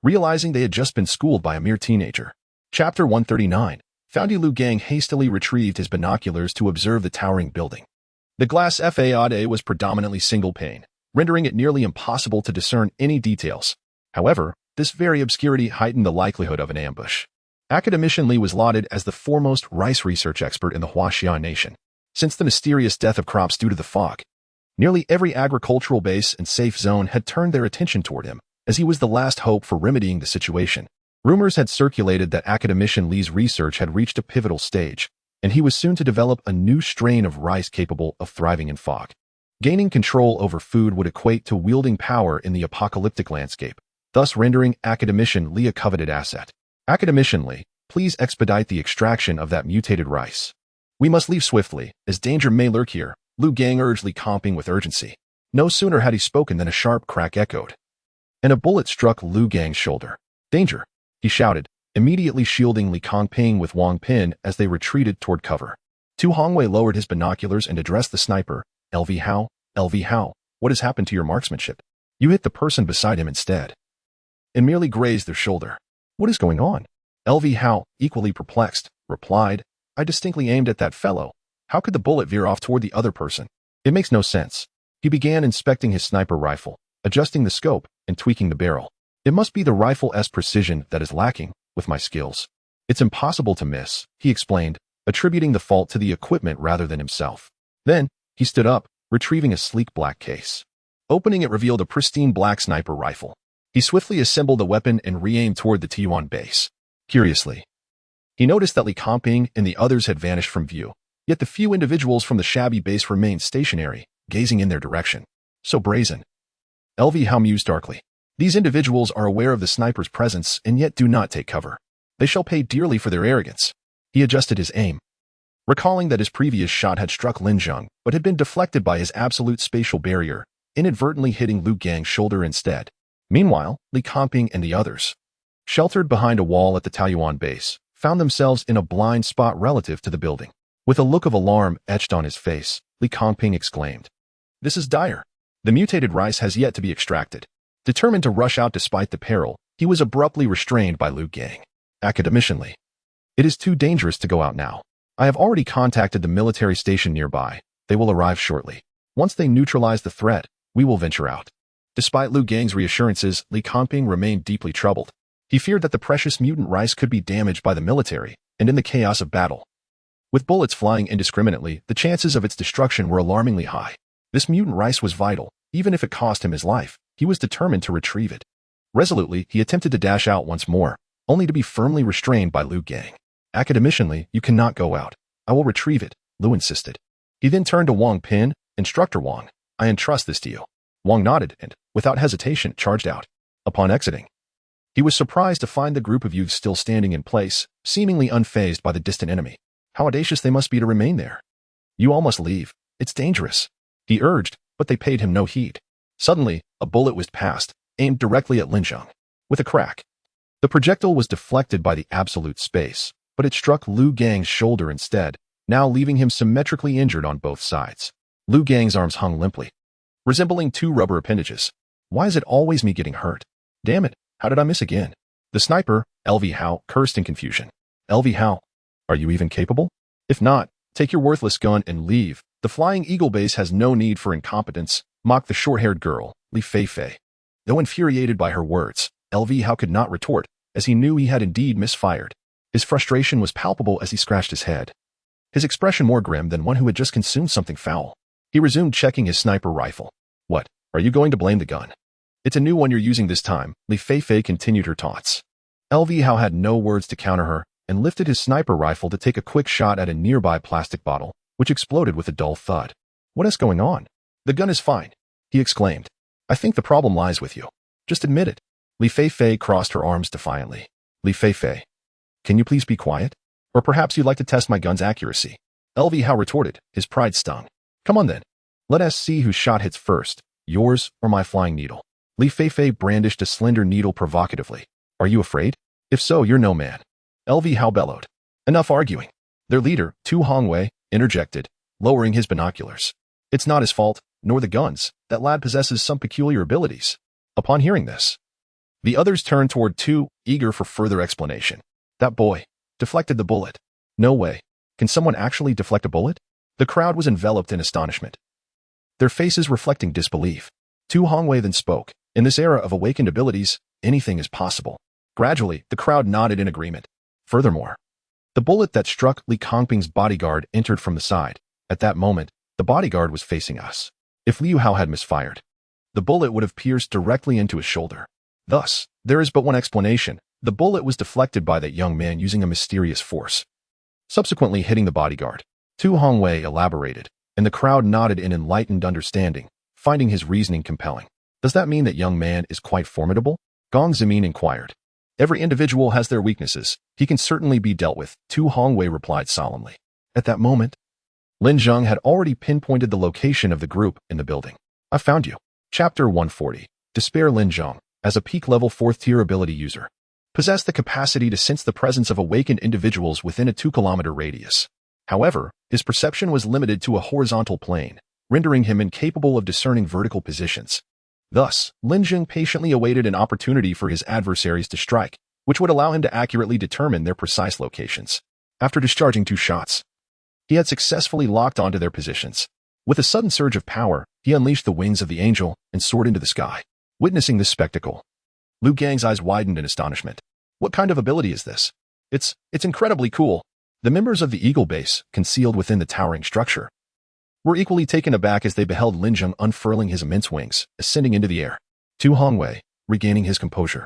realizing they had just been schooled by a mere teenager. Chapter 139. Foundy Lu Gang hastily retrieved his binoculars to observe the towering building. The glass facade was predominantly single pane, rendering it nearly impossible to discern any details. However, this very obscurity heightened the likelihood of an ambush. Academician Li was lauded as the foremost rice research expert in the Huaxian nation. Since the mysterious death of crops due to the fog, nearly every agricultural base and safe zone had turned their attention toward him, as he was the last hope for remedying the situation. Rumors had circulated that Academician Li's research had reached a pivotal stage, and he was soon to develop a new strain of rice capable of thriving in fog. Gaining control over food would equate to wielding power in the apocalyptic landscape, thus rendering Academician Li a coveted asset. "Academician Li, please expedite the extraction of that mutated rice. We must leave swiftly, as danger may lurk here," Lu Gang urged Li Comping with urgency. No sooner had he spoken than a sharp crack echoed, and a bullet struck Lu Gang's shoulder. "Danger!" he shouted, immediately shielding Li Comping with Wang Pin as they retreated toward cover. Tu Hongwei lowered his binoculars and addressed the sniper. "LV Hao, what has happened to your marksmanship? You hit the person beside him instead, and merely grazed their shoulder. What is going on?" LV Hao, equally perplexed, replied, "I distinctly aimed at that fellow. How could the bullet veer off toward the other person? It makes no sense." He began inspecting his sniper rifle, adjusting the scope, and tweaking the barrel. "It must be the rifle's precision that is lacking, with my skills. It's impossible to miss," he explained, attributing the fault to the equipment rather than himself. Then, he stood up, retrieving a sleek black case. Opening it revealed a pristine black sniper rifle. He swiftly assembled the weapon and re-aimed toward the T1 base. Curiously, he noticed that Li Comping and the others had vanished from view, yet the few individuals from the shabby base remained stationary, gazing in their direction. "So brazen," LV Hao mused darkly. "These individuals are aware of the sniper's presence and yet do not take cover. They shall pay dearly for their arrogance." He adjusted his aim, recalling that his previous shot had struck Lin Zheng but had been deflected by his absolute spatial barrier, inadvertently hitting Lu Gang's shoulder instead. Meanwhile, Li Comping and the others, sheltered behind a wall at the Taiyuan base, found themselves in a blind spot relative to the building. With a look of alarm etched on his face, Li Comping exclaimed, "This is dire. The mutated rice has yet to be extracted." Determined to rush out despite the peril, he was abruptly restrained by Lu Gang. "Academician Li, it is too dangerous to go out now. I have already contacted the military station nearby. They will arrive shortly. Once they neutralize the threat, we will venture out." Despite Lu Gang's reassurances, Li Comping remained deeply troubled. He feared that the precious mutant rice could be damaged by the military, and in the chaos of battle, with bullets flying indiscriminately, the chances of its destruction were alarmingly high. This mutant rice was vital, even if it cost him his life. He was determined to retrieve it. Resolutely, he attempted to dash out once more, only to be firmly restrained by Lu Gang. "Academician Li, you cannot go out. I will retrieve it," Lu insisted. He then turned to Wang Pin, Instructor Wang, I entrust this to you. Wang nodded and, without hesitation, charged out. Upon exiting, he was surprised to find the group of youths still standing in place, seemingly unfazed by the distant enemy. How audacious they must be to remain there. You all must leave. It's dangerous, he urged, but they paid him no heed. Suddenly, a bullet whizzed past, aimed directly at Lin Zheng. With a crack, the projectile was deflected by the absolute space, but it struck Lu Gang's shoulder instead, now leaving him symmetrically injured on both sides. Lu Gang's arms hung limply, resembling two rubber appendages. Why is it always me getting hurt? Damn it, how did I miss again? The sniper, LV Hao, cursed in confusion. LV Hao, are you even capable? If not, take your worthless gun and leave. The Flying Eagle base has no need for incompetence, mocked the short-haired girl, Li Feifei. Though infuriated by her words, LV Hao could not retort, as he knew he had indeed misfired. His frustration was palpable as he scratched his head, his expression more grim than one who had just consumed something foul. He resumed checking his sniper rifle. What, are you going to blame the gun? It's a new one you're using this time, Li Feifei continued her taunts. LV Hao had no words to counter her, and lifted his sniper rifle to take a quick shot at a nearby plastic bottle, which exploded with a dull thud. What is going on? The gun is fine, he exclaimed. I think the problem lies with you. Just admit it. Li Feifei crossed her arms defiantly. Li Feifei, can you please be quiet? Or perhaps you'd like to test my gun's accuracy. LV Hao retorted, his pride stung. Come on then. Let us see whose shot hits first, yours or my flying needle. Li Feifei brandished a slender needle provocatively. Are you afraid? If so, you're no man. LV Hao bellowed. Enough arguing. Their leader, Tu Hongwei, interjected, lowering his binoculars. It's not his fault, nor the gun's. That lad possesses some peculiar abilities. Upon hearing this, the others turned toward Tu, eager for further explanation. That boy deflected the bullet. No way. Can someone actually deflect a bullet? The crowd was enveloped in astonishment, their faces reflecting disbelief. Tu Hongwei then spoke. In this era of awakened abilities, anything is possible. Gradually, the crowd nodded in agreement. Furthermore, the bullet that struck Li Kongping's bodyguard entered from the side. At that moment, the bodyguard was facing us. If Liu Hao had misfired, the bullet would have pierced directly into his shoulder. Thus, there is but one explanation. The bullet was deflected by that young man using a mysterious force, subsequently hitting the bodyguard. Tu Hongwei elaborated, and the crowd nodded in enlightened understanding, finding his reasoning compelling. Does that mean that young man is quite formidable? Gong Zimin inquired. Every individual has their weaknesses. He can certainly be dealt with, Tu Hongwei replied solemnly. At that moment, Lin Zheng had already pinpointed the location of the group in the building. I found you. Chapter 140. Despair. Lin Zheng, as a peak-level 4th-tier ability user, possessed the capacity to sense the presence of awakened individuals within a 2-kilometer radius. However, his perception was limited to a horizontal plane, rendering him incapable of discerning vertical positions. Thus, Lin Zheng patiently awaited an opportunity for his adversaries to strike, which would allow him to accurately determine their precise locations. After discharging 2 shots, he had successfully locked onto their positions. With a sudden surge of power, he unleashed the wings of the angel and soared into the sky. Witnessing this spectacle, Lu Gang's eyes widened in astonishment. What kind of ability is this? It's incredibly cool. The members of the Eagle base, concealed within the towering structure, were equally taken aback as they beheld Lin Zheng unfurling his immense wings, ascending into the air. Tu Hongwei, regaining his composure,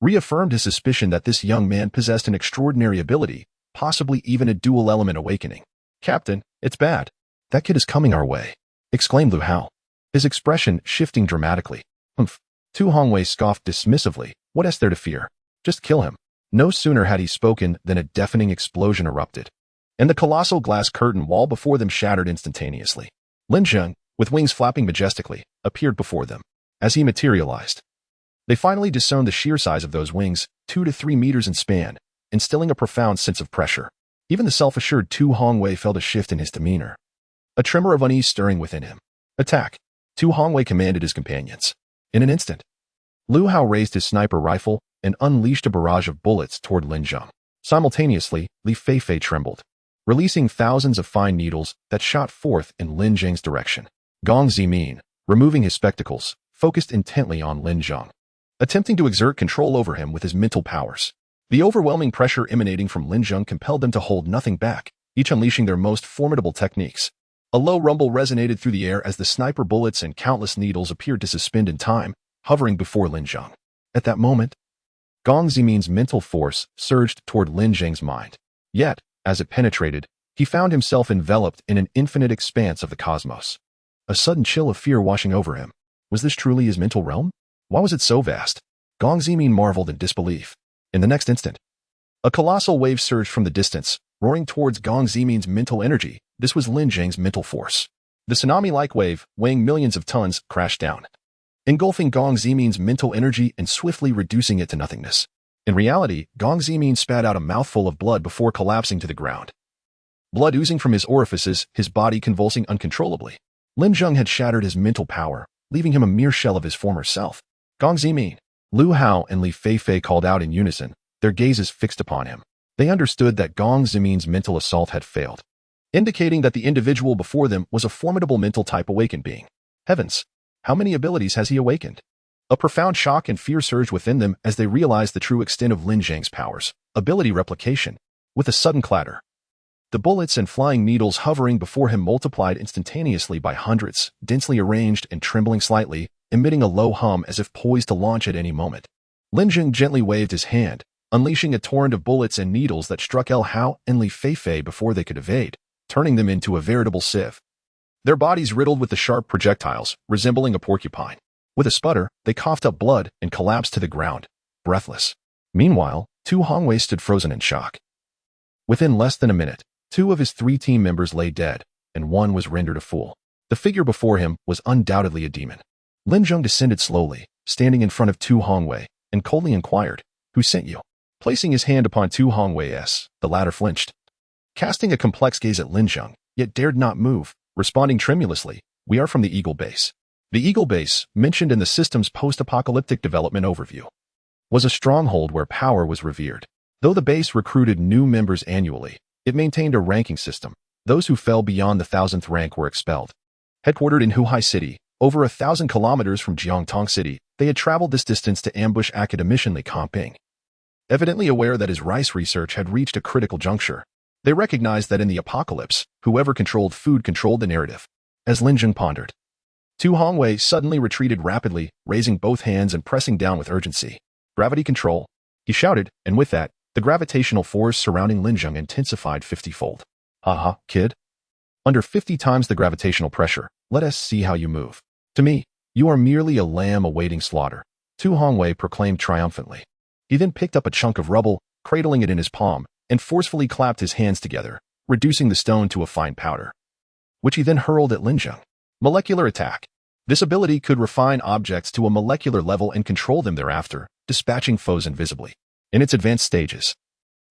reaffirmed his suspicion that this young man possessed an extraordinary ability, possibly even a dual-element awakening. Captain, it's bad. That kid is coming our way, exclaimed Lu Hao, his expression shifting dramatically. Humph. Tu Hongwei scoffed dismissively. What is there to fear? Just kill him. No sooner had he spoken than a deafening explosion erupted, and the colossal glass curtain wall before them shattered instantaneously. Lin Zheng, with wings flapping majestically, appeared before them. As he materialized, they finally discerned the sheer size of those wings, 2 to 3 meters in span, instilling a profound sense of pressure. Even the self-assured Tu Hongwei felt a shift in his demeanor, a tremor of unease stirring within him. Attack! Tu Hongwei commanded his companions. In an instant, Lu Hao raised his sniper rifle and unleashed a barrage of bullets toward Lin Zheng. Simultaneously, Li Feifei trembled, releasing thousands of fine needles that shot forth in Lin Zheng's direction. Gong Zimin, removing his spectacles, focused intently on Lin Zheng, attempting to exert control over him with his mental powers. The overwhelming pressure emanating from Lin Zheng compelled them to hold nothing back, each unleashing their most formidable techniques. A low rumble resonated through the air as the sniper bullets and countless needles appeared to suspend in time, hovering before Lin Zheng. At that moment, Gong Zimin's mental force surged toward Lin Zheng's mind. Yet, as it penetrated, he found himself enveloped in an infinite expanse of the cosmos. a sudden chill of fear washing over him. Was this truly his mental realm? Why was it so vast? Gong Zimin marveled in disbelief. In the next instant, a colossal wave surged from the distance, roaring towards Gong Zimin's mental energy. This was Lin Zheng's mental force. The tsunami-like wave, weighing millions of tons, crashed down, engulfing Gong Zimin's mental energy and swiftly reducing it to nothingness. In reality, Gong Zimin spat out a mouthful of blood before collapsing to the ground. Blood oozing from his orifices, his body convulsing uncontrollably. Lin Zheng had shattered his mental power, leaving him a mere shell of his former self. Gong Zimin, Lu Hao and Li Feifei called out in unison, their gazes fixed upon him. They understood that Gong Zimin's mental assault had failed, indicating that the individual before them was a formidable mental type awakened being. Heavens! How many abilities has he awakened? A profound shock and fear surged within them as they realized the true extent of Lin Zheng's powers. Ability replication. With a sudden clatter, the bullets and flying needles hovering before him multiplied instantaneously by hundreds, densely arranged and trembling slightly, emitting a low hum as if poised to launch at any moment. Lin Zheng gently waved his hand, unleashing a torrent of bullets and needles that struck El Hao and Li Feifei before they could evade, turning them into a veritable sieve. Their bodies riddled with the sharp projectiles, resembling a porcupine. With a sputter, they coughed up blood and collapsed to the ground, breathless. Meanwhile, Tu Hongwei stood frozen in shock. Within less than a minute, 2 of his 3 team members lay dead, and 1 was rendered a fool. The figure before him was undoubtedly a demon. Lin Zheng descended slowly, standing in front of Tu Hongwei, and coldly inquired, "Who sent you?" Placing his hand upon Tu Hongwei's, the latter flinched, casting a complex gaze at Lin Zheng, yet dared not move, responding tremulously, "We are from the Eagle Base." The Eagle Base, mentioned in the system's post-apocalyptic development overview, was a stronghold where power was revered. Though the base recruited new members annually, it maintained a ranking system. Those who fell beyond the 1,000th rank were expelled. Headquartered in Huhai City, over 1,000 kilometers from Jiangtong City, they had traveled this distance to ambush academician Li Kangping. Evidently aware that his rice research had reached a critical juncture, they recognized that in the apocalypse, whoever controlled food controlled the narrative. As Lin Zheng pondered, Tu Hongwei suddenly retreated rapidly, raising both hands and pressing down with urgency. "Gravity control," he shouted, and with that, the gravitational force surrounding Lin Zheng intensified 50-fold. "Haha, kid. Under 50 times the gravitational pressure, let us see how you move. To me, you are merely a lamb awaiting slaughter," Tu Hongwei proclaimed triumphantly. He then picked up a chunk of rubble, cradling it in his palm, and forcefully clapped his hands together, reducing the stone to a fine powder, which he then hurled at Lin Zheng. Molecular attack. This ability could refine objects to a molecular level and control them thereafter, dispatching foes invisibly. In its advanced stages,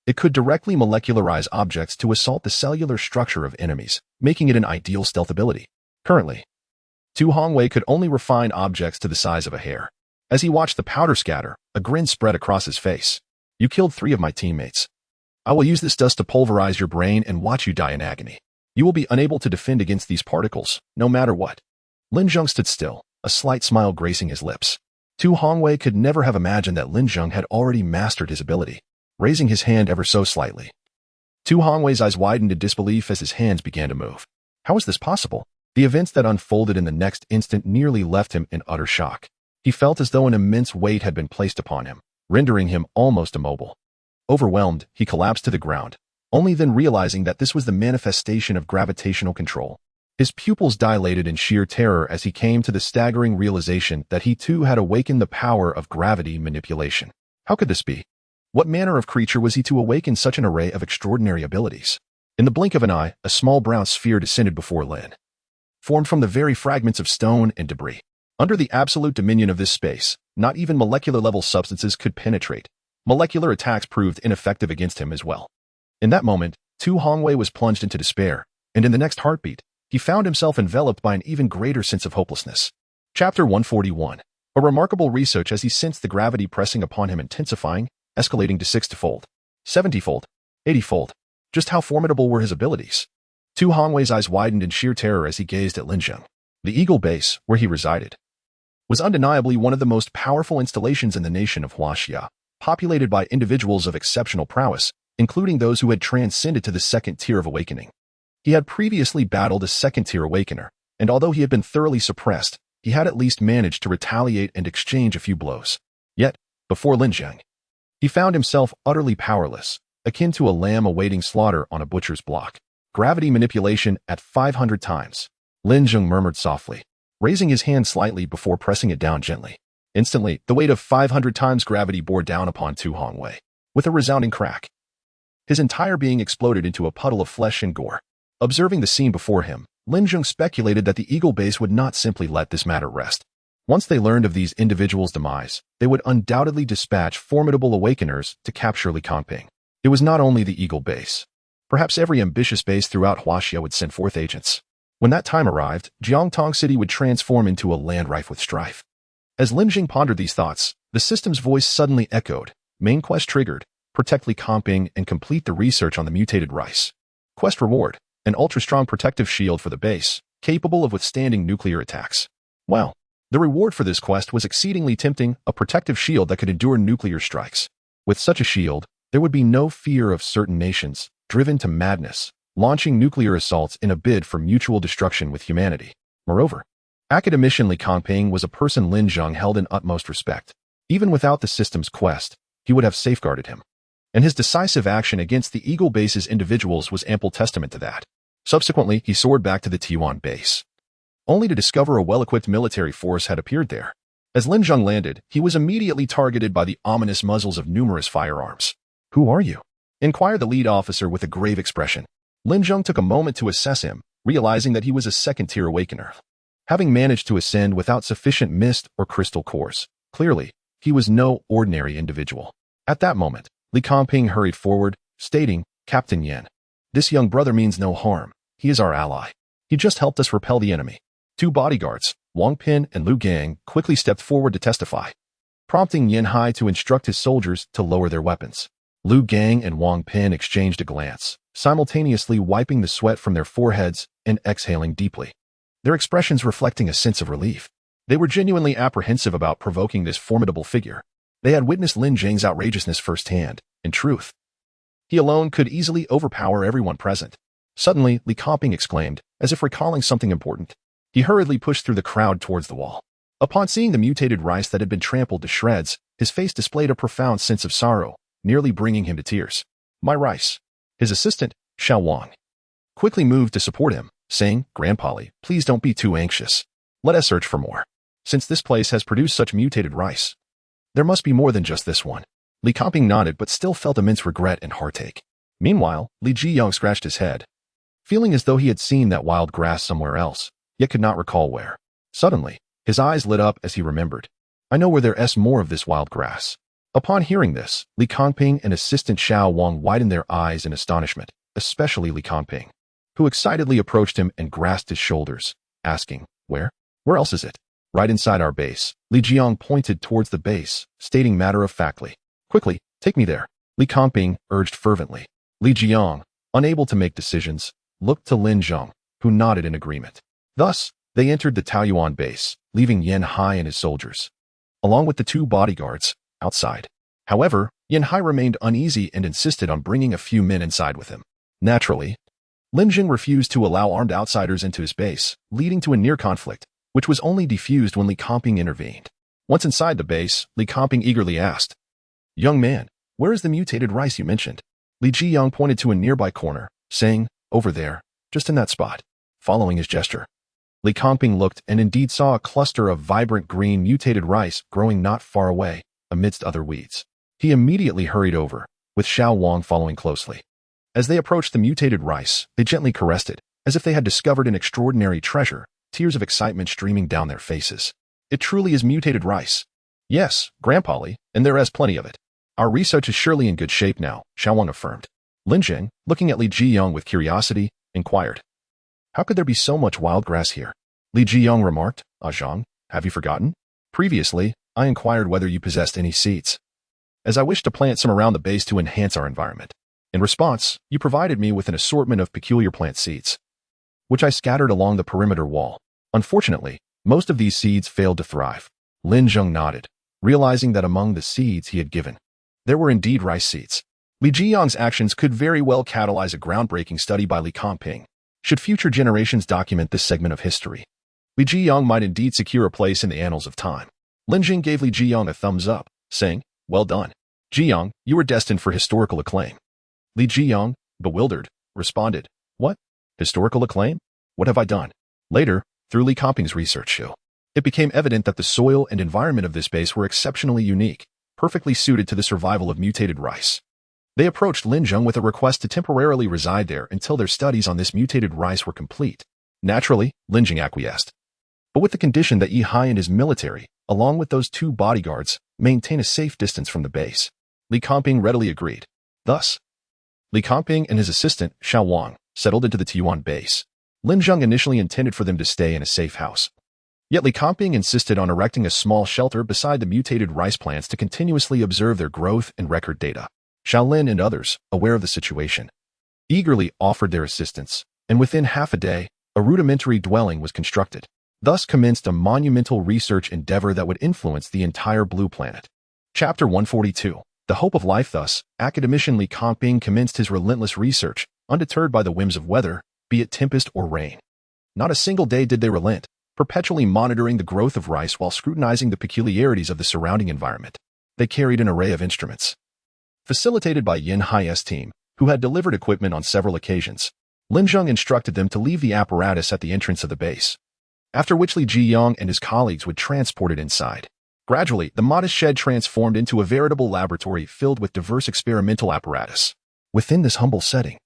it could directly molecularize objects to assault the cellular structure of enemies, making it an ideal stealth ability. Currently, Tu Hongwei could only refine objects to the size of a hair. As he watched the powder scatter, a grin spread across his face. "You killed 3 of my teammates. I will use this dust to pulverize your brain and watch you die in agony. You will be unable to defend against these particles, no matter what." Lin Zheng stood still, a slight smile gracing his lips. Tu Hongwei could never have imagined that Lin Zheng had already mastered his ability. Raising his hand ever so slightly, Tu Hongwei's eyes widened in disbelief as his hands began to move. How was this possible? The events that unfolded in the next instant nearly left him in utter shock. He felt as though an immense weight had been placed upon him, rendering him almost immobile. Overwhelmed, he collapsed to the ground, only then realizing that this was the manifestation of gravitational control. His pupils dilated in sheer terror as he came to the staggering realization that he too had awakened the power of gravity manipulation. How could this be? What manner of creature was he to awaken such an array of extraordinary abilities? In the blink of an eye, a small brown sphere descended before Lin, formed from the very fragments of stone and debris. Under the absolute dominion of this space, not even molecular-level substances could penetrate. Molecular attacks proved ineffective against him as well. In that moment, Tu Hongwei was plunged into despair, and in the next heartbeat, he found himself enveloped by an even greater sense of hopelessness. Chapter 141. A remarkable research as he sensed the gravity pressing upon him intensifying, escalating to 60-fold, 70-fold, 80-fold. Just how formidable were his abilities? Tu Hongwei's eyes widened in sheer terror as he gazed at Lin Zheng. The Eagle Base, where he resided, was undeniably one of the most powerful installations in the nation of Huaxia, populated by individuals of exceptional prowess, including those who had transcended to the second tier of awakening. He had previously battled a second-tier awakener, and although he had been thoroughly suppressed, he had at least managed to retaliate and exchange a few blows. Yet, before Lin Zheng, he found himself utterly powerless, akin to a lamb awaiting slaughter on a butcher's block. Gravity manipulation at 500 times. Lin Zheng murmured softly, raising his hand slightly before pressing it down gently. Instantly, the weight of 500 times gravity bore down upon Tu Hongwei. With a resounding crack, his entire being exploded into a puddle of flesh and gore. Observing the scene before him, Lin Zheng speculated that the Eagle Base would not simply let this matter rest. Once they learned of these individuals' demise, they would undoubtedly dispatch formidable awakeners to capture Li Kangping. It was not only the Eagle Base. Perhaps every ambitious base throughout Huaxia would send forth agents. When that time arrived, Jiangtong City would transform into a land rife with strife. As Lin Zheng pondered these thoughts, the system's voice suddenly echoed. Main quest triggered. Protect Li Kangping and complete the research on the mutated rice. Quest reward. An ultra-strong protective shield for the base, capable of withstanding nuclear attacks. Well, the reward for this quest was exceedingly tempting, a protective shield that could endure nuclear strikes. With such a shield, there would be no fear of certain nations, driven to madness, launching nuclear assaults in a bid for mutual destruction with humanity. Moreover, academician Li Kangping was a person Lin Zheng held in utmost respect. Even without the system's quest, he would have safeguarded him. And his decisive action against the Eagle Base's individuals was ample testament to that. Subsequently, he soared back to the T1 base, only to discover a well-equipped military force had appeared there. As Lin Zheng landed, he was immediately targeted by the ominous muzzles of numerous firearms. "Who are you?" inquired the lead officer with a grave expression. Lin Zheng took a moment to assess him, realizing that he was a second-tier awakener. Having managed to ascend without sufficient mist or crystal cores, clearly, he was no ordinary individual. At that moment, Li Kangping hurried forward, stating, "Captain Yan, this young brother means no harm. He is our ally. He just helped us repel the enemy." Two bodyguards, Wang Pin and Lu Gang, quickly stepped forward to testify, prompting Yan Hai to instruct his soldiers to lower their weapons. Lu Gang and Wang Pin exchanged a glance, simultaneously wiping the sweat from their foreheads and exhaling deeply, their expressions reflecting a sense of relief. They were genuinely apprehensive about provoking this formidable figure. They had witnessed Lin Zheng's outrageousness firsthand. In truth, he alone could easily overpower everyone present. Suddenly, Li Kangping exclaimed, as if recalling something important. He hurriedly pushed through the crowd towards the wall. Upon seeing the mutated rice that had been trampled to shreds, his face displayed a profound sense of sorrow, nearly bringing him to tears. "My rice." His assistant, Xiao Wang, quickly moved to support him, saying, "Grandpa Li, please don't be too anxious. Let us search for more. Since this place has produced such mutated rice, there must be more than just this one." Li Kangping nodded but still felt immense regret and heartache. Meanwhile, Li Jiyang scratched his head, feeling as though he had seen that wild grass somewhere else, yet could not recall where. Suddenly, his eyes lit up as he remembered. "I know where there's more of this wild grass." Upon hearing this, Li Kangping and assistant Xiao Wang widened their eyes in astonishment, especially Li Kangping, who excitedly approached him and grasped his shoulders, asking, Where? Where else is it?" "Right inside our base." Li Jiang pointed towards the base, stating matter-of-factly. "Quickly, take me there," Li Kangping urged fervently. Li Jiang, unable to make decisions, looked to Lin Zheng, who nodded in agreement. Thus, they entered the Taoyuan base, leaving Yan Hai and his soldiers, along with the two bodyguards, outside. However, Yan Hai remained uneasy and insisted on bringing a few men inside with him. Naturally, Lin Zheng refused to allow armed outsiders into his base, leading to a near conflict, which was only defused when Li Kangping intervened. Once inside the base, Li Kangping eagerly asked, "Young man, where is the mutated rice you mentioned?" Li Jiyang pointed to a nearby corner, saying, "Over there, just in that spot." Following his gesture, Li Kangping looked and indeed saw a cluster of vibrant green mutated rice growing not far away, amidst other weeds. He immediately hurried over, with Xiao Wang following closely. As they approached the mutated rice, they gently caressed it, as if they had discovered an extraordinary treasure, tears of excitement streaming down their faces. "It truly is mutated rice." "Yes, Grandpa Li, and there is plenty of it. Our research is surely in good shape now," Xiao Wang affirmed. Lin Zheng, looking at Li Jiyang with curiosity, inquired, "How could there be so much wild grass here?" Li Jiyang remarked, "Zhang, have you forgotten? Previously, I inquired whether you possessed any seeds, as I wished to plant some around the base to enhance our environment. In response, you provided me with an assortment of peculiar plant seeds, which I scattered along the perimeter wall. Unfortunately, most of these seeds failed to thrive." Lin Zheng nodded, realizing that among the seeds he had given, there were indeed rice seeds. Li Jiyang's actions could very well catalyze a groundbreaking study by Li Kangping. Should future generations document this segment of history, Li Jiyang might indeed secure a place in the annals of time. Lin Zheng gave Li Jiyang a thumbs up, saying, "Well done. Jiyang, you are destined for historical acclaim." Li Jiyang, bewildered, responded, "What? Historical acclaim? What have I done?" Later, through Li Comping's research, it became evident that the soil and environment of this base were exceptionally unique, perfectly suited to the survival of mutated rice. They approached Lin Zheng with a request to temporarily reside there until their studies on this mutated rice were complete. Naturally, Lin Zheng acquiesced, but with the condition that Yi Hai and his military, along with those 2 bodyguards, maintain a safe distance from the base. Li Comping readily agreed. Thus, Li Comping and his assistant, Xiao Wang, settled into the Tiyuan base. Lin Zheng initially intended for them to stay in a safe house. Yet Li Comping insisted on erecting a small shelter beside the mutated rice plants to continuously observe their growth and record data. Shaolin and others, aware of the situation, eagerly offered their assistance, and within half a day, a rudimentary dwelling was constructed. Thus commenced a monumental research endeavor that would influence the entire Blue Planet. Chapter 142. The Hope of Life. Thus, academician Li Comping commenced his relentless research, undeterred by the whims of weather, be it tempest or rain. Not a single day did they relent, perpetually monitoring the growth of rice while scrutinizing the peculiarities of the surrounding environment. They carried an array of instruments. Facilitated by Yin Hai's team, who had delivered equipment on several occasions, Lin Zheng instructed them to leave the apparatus at the entrance of the base, after which Li Zheng and his colleagues would transport it inside. Gradually, the modest shed transformed into a veritable laboratory filled with diverse experimental apparatus. Within this humble setting,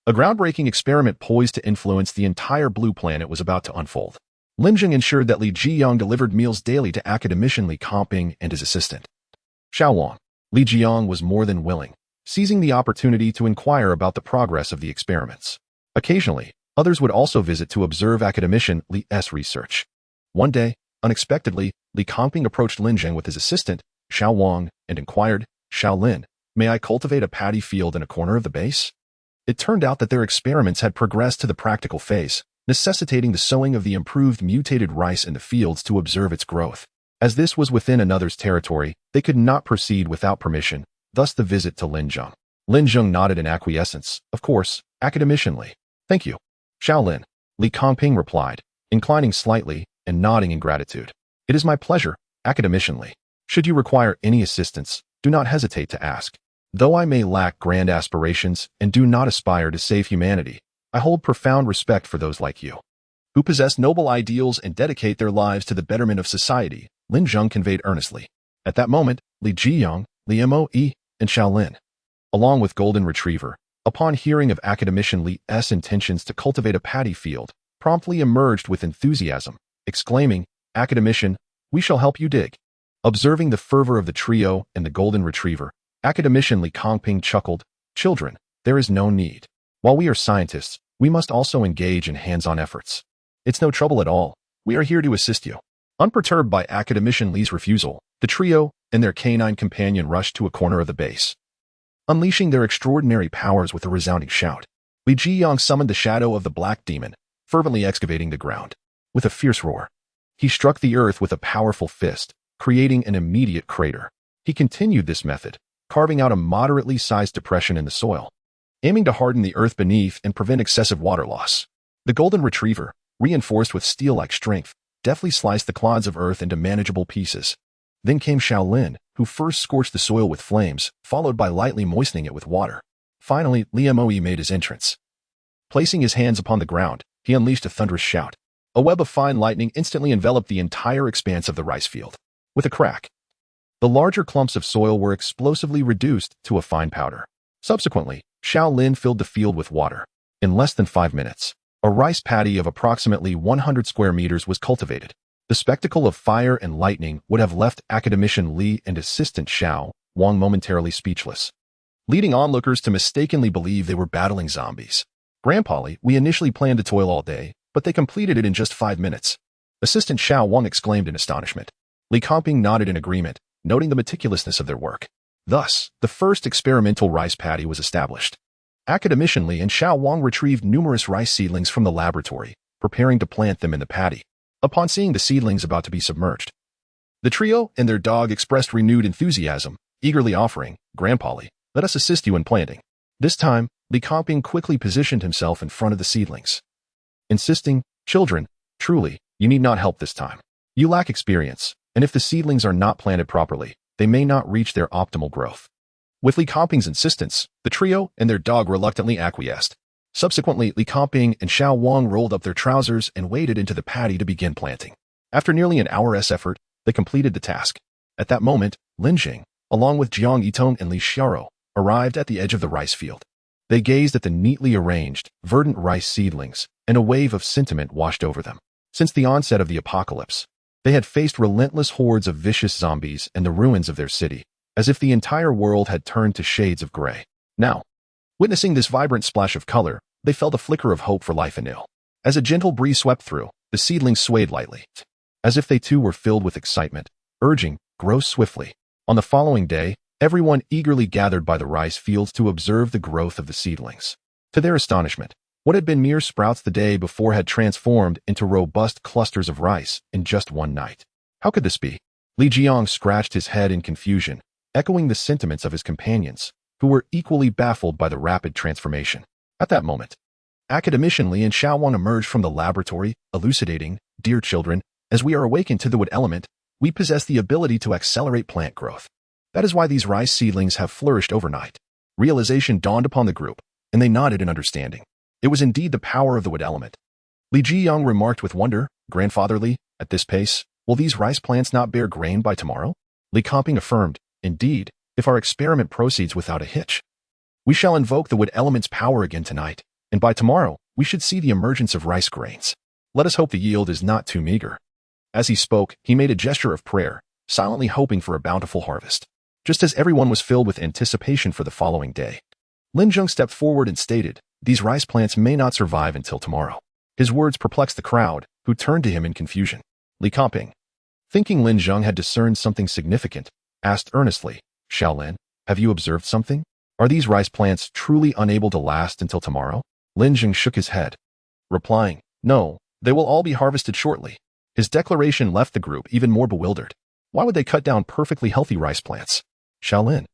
a groundbreaking experiment poised to influence the entire Blue Planet was about to unfold. Lin Zheng ensured that Li Zheng delivered meals daily to academician Li Comping and his assistant, Xiao Wang. Li Zheng was more than willing, seizing the opportunity to inquire about the progress of the experiments. Occasionally, others would also visit to observe academician Li's research. One day, unexpectedly, Li Comping approached Lin Zheng with his assistant, Xiao Wang, and inquired, "Shaolin, may I cultivate a paddy field in a corner of the base?" It turned out that their experiments had progressed to the practical phase, necessitating the sowing of the improved mutated rice in the fields to observe its growth. As this was within another's territory, they could not proceed without permission, thus the visit to Lin Zheng. Lin Zheng nodded in acquiescence, of course, academicianly. "Thank you, Shaolin," Li Comping replied, inclining slightly and nodding in gratitude. "It is my pleasure, academicianly. Should you require any assistance, do not hesitate to ask. Though I may lack grand aspirations and do not aspire to save humanity, I hold profound respect for those like you, who possess noble ideals and dedicate their lives to the betterment of society," Lin Zheng conveyed earnestly. At that moment, Li Zheng, Li Moe, and Shaolin, along with Golden Retriever, upon hearing of academician Li's intentions to cultivate a paddy field, promptly emerged with enthusiasm, exclaiming, "Academician, we shall help you dig." Observing the fervor of the trio and the Golden Retriever, academician Li Comping chuckled, "Children, there is no need. While we are scientists, we must also engage in hands-on efforts. It's no trouble at all. We are here to assist you." Unperturbed by academician Li's refusal, the trio and their canine companion rushed to a corner of the base. Unleashing their extraordinary powers with a resounding shout, Li Zheng summoned the shadow of the black demon, fervently excavating the ground. With a fierce roar, he struck the earth with a powerful fist, creating an immediate crater. He continued this method, carving out a moderately sized depression in the soil, aiming to harden the earth beneath and prevent excessive water loss. The Golden Retriever, reinforced with steel-like strength, deftly sliced the clods of earth into manageable pieces. Then came Shaolin, who first scorched the soil with flames, followed by lightly moistening it with water. Finally, Li Moe made his entrance. Placing his hands upon the ground, he unleashed a thunderous shout. A web of fine lightning instantly enveloped the entire expanse of the rice field. With a crack, the larger clumps of soil were explosively reduced to a fine powder. Subsequently, Shaolin filled the field with water. In less than 5 minutes, a rice paddy of approximately 100 square meters was cultivated. The spectacle of fire and lightning would have left academician Li and assistant Xiao Wang momentarily speechless, leading onlookers to mistakenly believe they were battling zombies. "Grandpa Li, we initially planned to toil all day, but they completed it in just 5 minutes. Assistant Xiao Wang exclaimed in astonishment. Li Comping nodded in agreement, noting the meticulousness of their work. Thus, the first experimental rice paddy was established. Academician Li and Xiao Wang retrieved numerous rice seedlings from the laboratory, preparing to plant them in the paddy. Upon seeing the seedlings about to be submerged, the trio and their dog expressed renewed enthusiasm, eagerly offering, "Grandpa Li, let us assist you in planting." This time, Li Comping quickly positioned himself in front of the seedlings, insisting, "Children, truly, you need not help this time. You lack experience, and if the seedlings are not planted properly, they may not reach their optimal growth." With Li Comping's insistence, the trio and their dog reluctantly acquiesced. Subsequently, Li Kangping and Xiao Wang rolled up their trousers and waded into the paddy to begin planting. After nearly an hour's effort, they completed the task. At that moment, Lin Zheng, along with Jiang Yitong and Li Xiaoro, arrived at the edge of the rice field. They gazed at the neatly arranged, verdant rice seedlings, and a wave of sentiment washed over them. Since the onset of the apocalypse, they had faced relentless hordes of vicious zombies and the ruins of their city, as if the entire world had turned to shades of gray. Now, witnessing this vibrant splash of color, they felt a flicker of hope for life anew. As a gentle breeze swept through, the seedlings swayed lightly, as if they too were filled with excitement, urging, "Grow swiftly." On the following day, everyone eagerly gathered by the rice fields to observe the growth of the seedlings. To their astonishment, what had been mere sprouts the day before had transformed into robust clusters of rice in just one night. How could this be? Li Jiang scratched his head in confusion, echoing the sentiments of his companions, who were equally baffled by the rapid transformation. At that moment, academician Li and Xiao Wang emerged from the laboratory, elucidating, "Dear children, as we are awakened to the wood element, we possess the ability to accelerate plant growth. That is why these rice seedlings have flourished overnight." Realization dawned upon the group, and they nodded in understanding. It was indeed the power of the wood element. Li Jiang remarked with wonder, "Grandfather Li, at this pace, will these rice plants not bear grain by tomorrow?" Li Kangping affirmed, "Indeed, if our experiment proceeds without a hitch. We shall invoke the wood element's power again tonight, and by tomorrow, we should see the emergence of rice grains. Let us hope the yield is not too meager." As he spoke, he made a gesture of prayer, silently hoping for a bountiful harvest. Just as everyone was filled with anticipation for the following day, Lin Zheng stepped forward and stated, "These rice plants may not survive until tomorrow." His words perplexed the crowd, who turned to him in confusion. Li Kangping, thinking Lin Zheng had discerned something significant, asked earnestly, "Xiao Lin, have you observed something? Are these rice plants truly unable to last until tomorrow?" Lin Zheng shook his head, replying, "No, they will all be harvested shortly." His declaration left the group even more bewildered. Why would they cut down perfectly healthy rice plants? "Xiao Lin,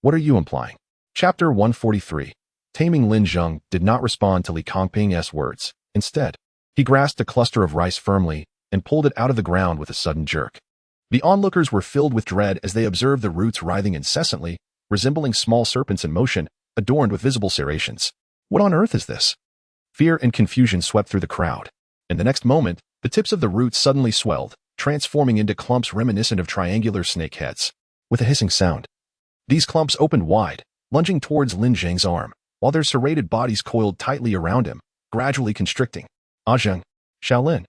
what are you implying?" Chapter 143. Taming. Lin Zheng did not respond to Li Kangping's words. Instead, he grasped a cluster of rice firmly and pulled it out of the ground with a sudden jerk. The onlookers were filled with dread as they observed the roots writhing incessantly, resembling small serpents in motion, adorned with visible serrations. What on earth is this? Fear and confusion swept through the crowd. In the next moment, the tips of the roots suddenly swelled, transforming into clumps reminiscent of triangular snake heads. With a hissing sound, these clumps opened wide, lunging towards Lin Zheng's arm, while their serrated bodies coiled tightly around him, gradually constricting. "Ah Zheng, Xiao Lin."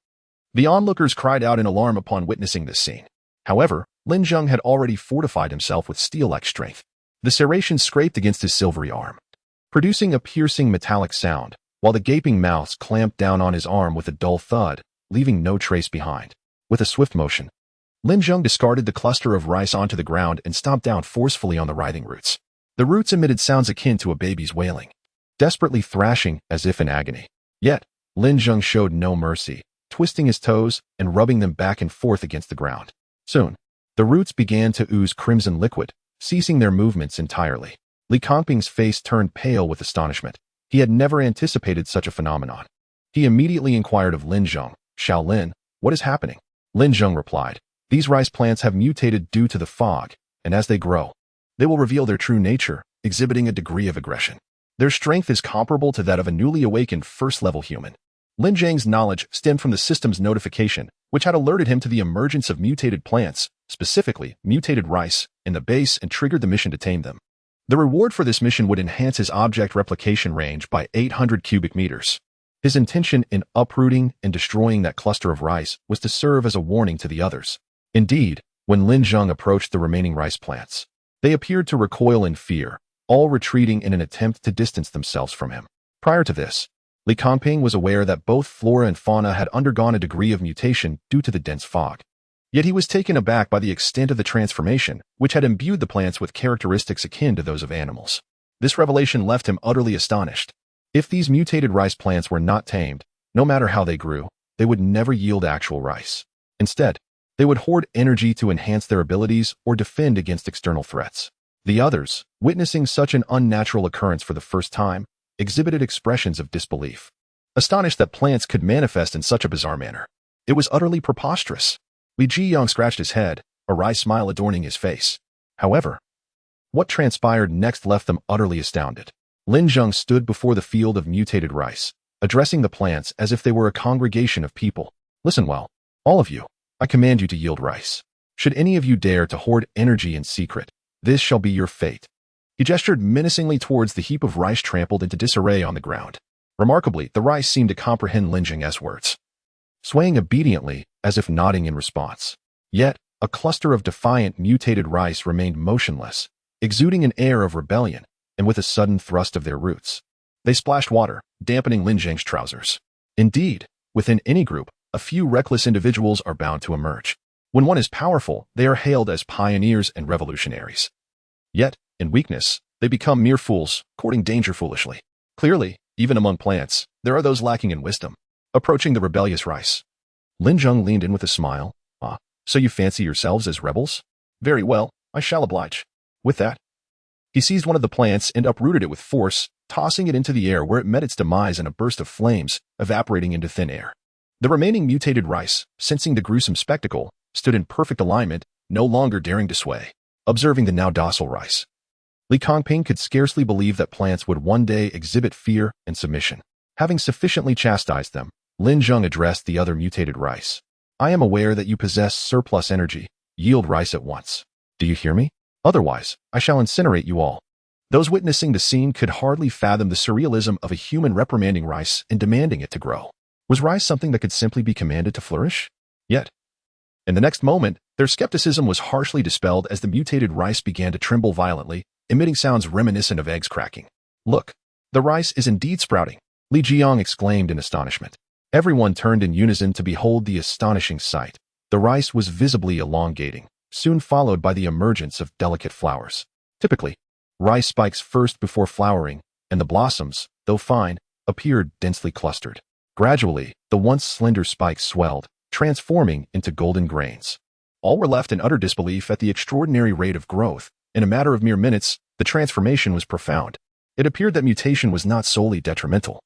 The onlookers cried out in alarm upon witnessing this scene. However, Lin Zheng had already fortified himself with steel-like strength. The serrations scraped against his silvery arm, producing a piercing metallic sound, while the gaping mouths clamped down on his arm with a dull thud, leaving no trace behind. With a swift motion, Lin Zheng discarded the cluster of rice onto the ground and stomped down forcefully on the writhing roots. The roots emitted sounds akin to a baby's wailing, desperately thrashing as if in agony. Yet, Lin Zheng showed no mercy, twisting his toes and rubbing them back and forth against the ground. Soon, the roots began to ooze crimson liquid, ceasing their movements entirely. Li Kangping's face turned pale with astonishment. He had never anticipated such a phenomenon. He immediately inquired of Lin Zheng, "Xiao Lin, what is happening?" Lin Zheng replied, "These rice plants have mutated due to the fog, and as they grow, they will reveal their true nature, exhibiting a degree of aggression. Their strength is comparable to that of a newly awakened first-level human." Lin Zheng's knowledge stemmed from the system's notification, which had alerted him to the emergence of mutated plants, specifically mutated rice, in the base and triggered the mission to tame them. The reward for this mission would enhance his object replication range by 800 cubic meters. His intention in uprooting and destroying that cluster of rice was to serve as a warning to the others. Indeed, when Lin Zheng approached the remaining rice plants, they appeared to recoil in fear, all retreating in an attempt to distance themselves from him. Prior to this, Li Kangping was aware that both flora and fauna had undergone a degree of mutation due to the dense fog. Yet he was taken aback by the extent of the transformation, which had imbued the plants with characteristics akin to those of animals. This revelation left him utterly astonished. If these mutated rice plants were not tamed, no matter how they grew, they would never yield actual rice. Instead, they would hoard energy to enhance their abilities or defend against external threats. The others, witnessing such an unnatural occurrence for the first time, exhibited expressions of disbelief, astonished that plants could manifest in such a bizarre manner. It was utterly preposterous. Li Jiang scratched his head, a wry smile adorning his face. However, what transpired next left them utterly astounded. Lin Zheng stood before the field of mutated rice, addressing the plants as if they were a congregation of people. Listen well, all of you, I command you to yield rice. Should any of you dare to hoard energy in secret, this shall be your fate. He gestured menacingly towards the heap of rice trampled into disarray on the ground. Remarkably, the rice seemed to comprehend Lin Zheng's words, swaying obediently as if nodding in response. Yet, a cluster of defiant mutated rice remained motionless, exuding an air of rebellion, and with a sudden thrust of their roots, they splashed water, dampening Lin Zheng's trousers. Indeed, within any group, a few reckless individuals are bound to emerge. When one is powerful, they are hailed as pioneers and revolutionaries. Yet, in weakness, they become mere fools, courting danger foolishly. Clearly, even among plants, there are those lacking in wisdom. Approaching the rebellious rice, Lin Zheng leaned in with a smile. Ah, so you fancy yourselves as rebels? Very well, I shall oblige. With that, he seized one of the plants and uprooted it with force, tossing it into the air where it met its demise in a burst of flames, evaporating into thin air. The remaining mutated rice, sensing the gruesome spectacle, stood in perfect alignment, no longer daring to sway. Observing the now docile rice, Li Kongping could scarcely believe that plants would one day exhibit fear and submission. Having sufficiently chastised them, Lin Zheng addressed the other mutated rice. I am aware that you possess surplus energy. Yield rice at once. Do you hear me? Otherwise, I shall incinerate you all. Those witnessing the scene could hardly fathom the surrealism of a human reprimanding rice and demanding it to grow. Was rice something that could simply be commanded to flourish? Yet, in the next moment, their skepticism was harshly dispelled as the mutated rice began to tremble violently, emitting sounds reminiscent of eggs cracking. Look, the rice is indeed sprouting, Li Jiang exclaimed in astonishment. Everyone turned in unison to behold the astonishing sight. The rice was visibly elongating, soon followed by the emergence of delicate flowers. Typically, rice spikes first before flowering, and the blossoms, though fine, appeared densely clustered. Gradually, the once slender spikes swelled, transforming into golden grains. All were left in utter disbelief at the extraordinary rate of growth. In a matter of mere minutes, the transformation was profound. It appeared that mutation was not solely detrimental.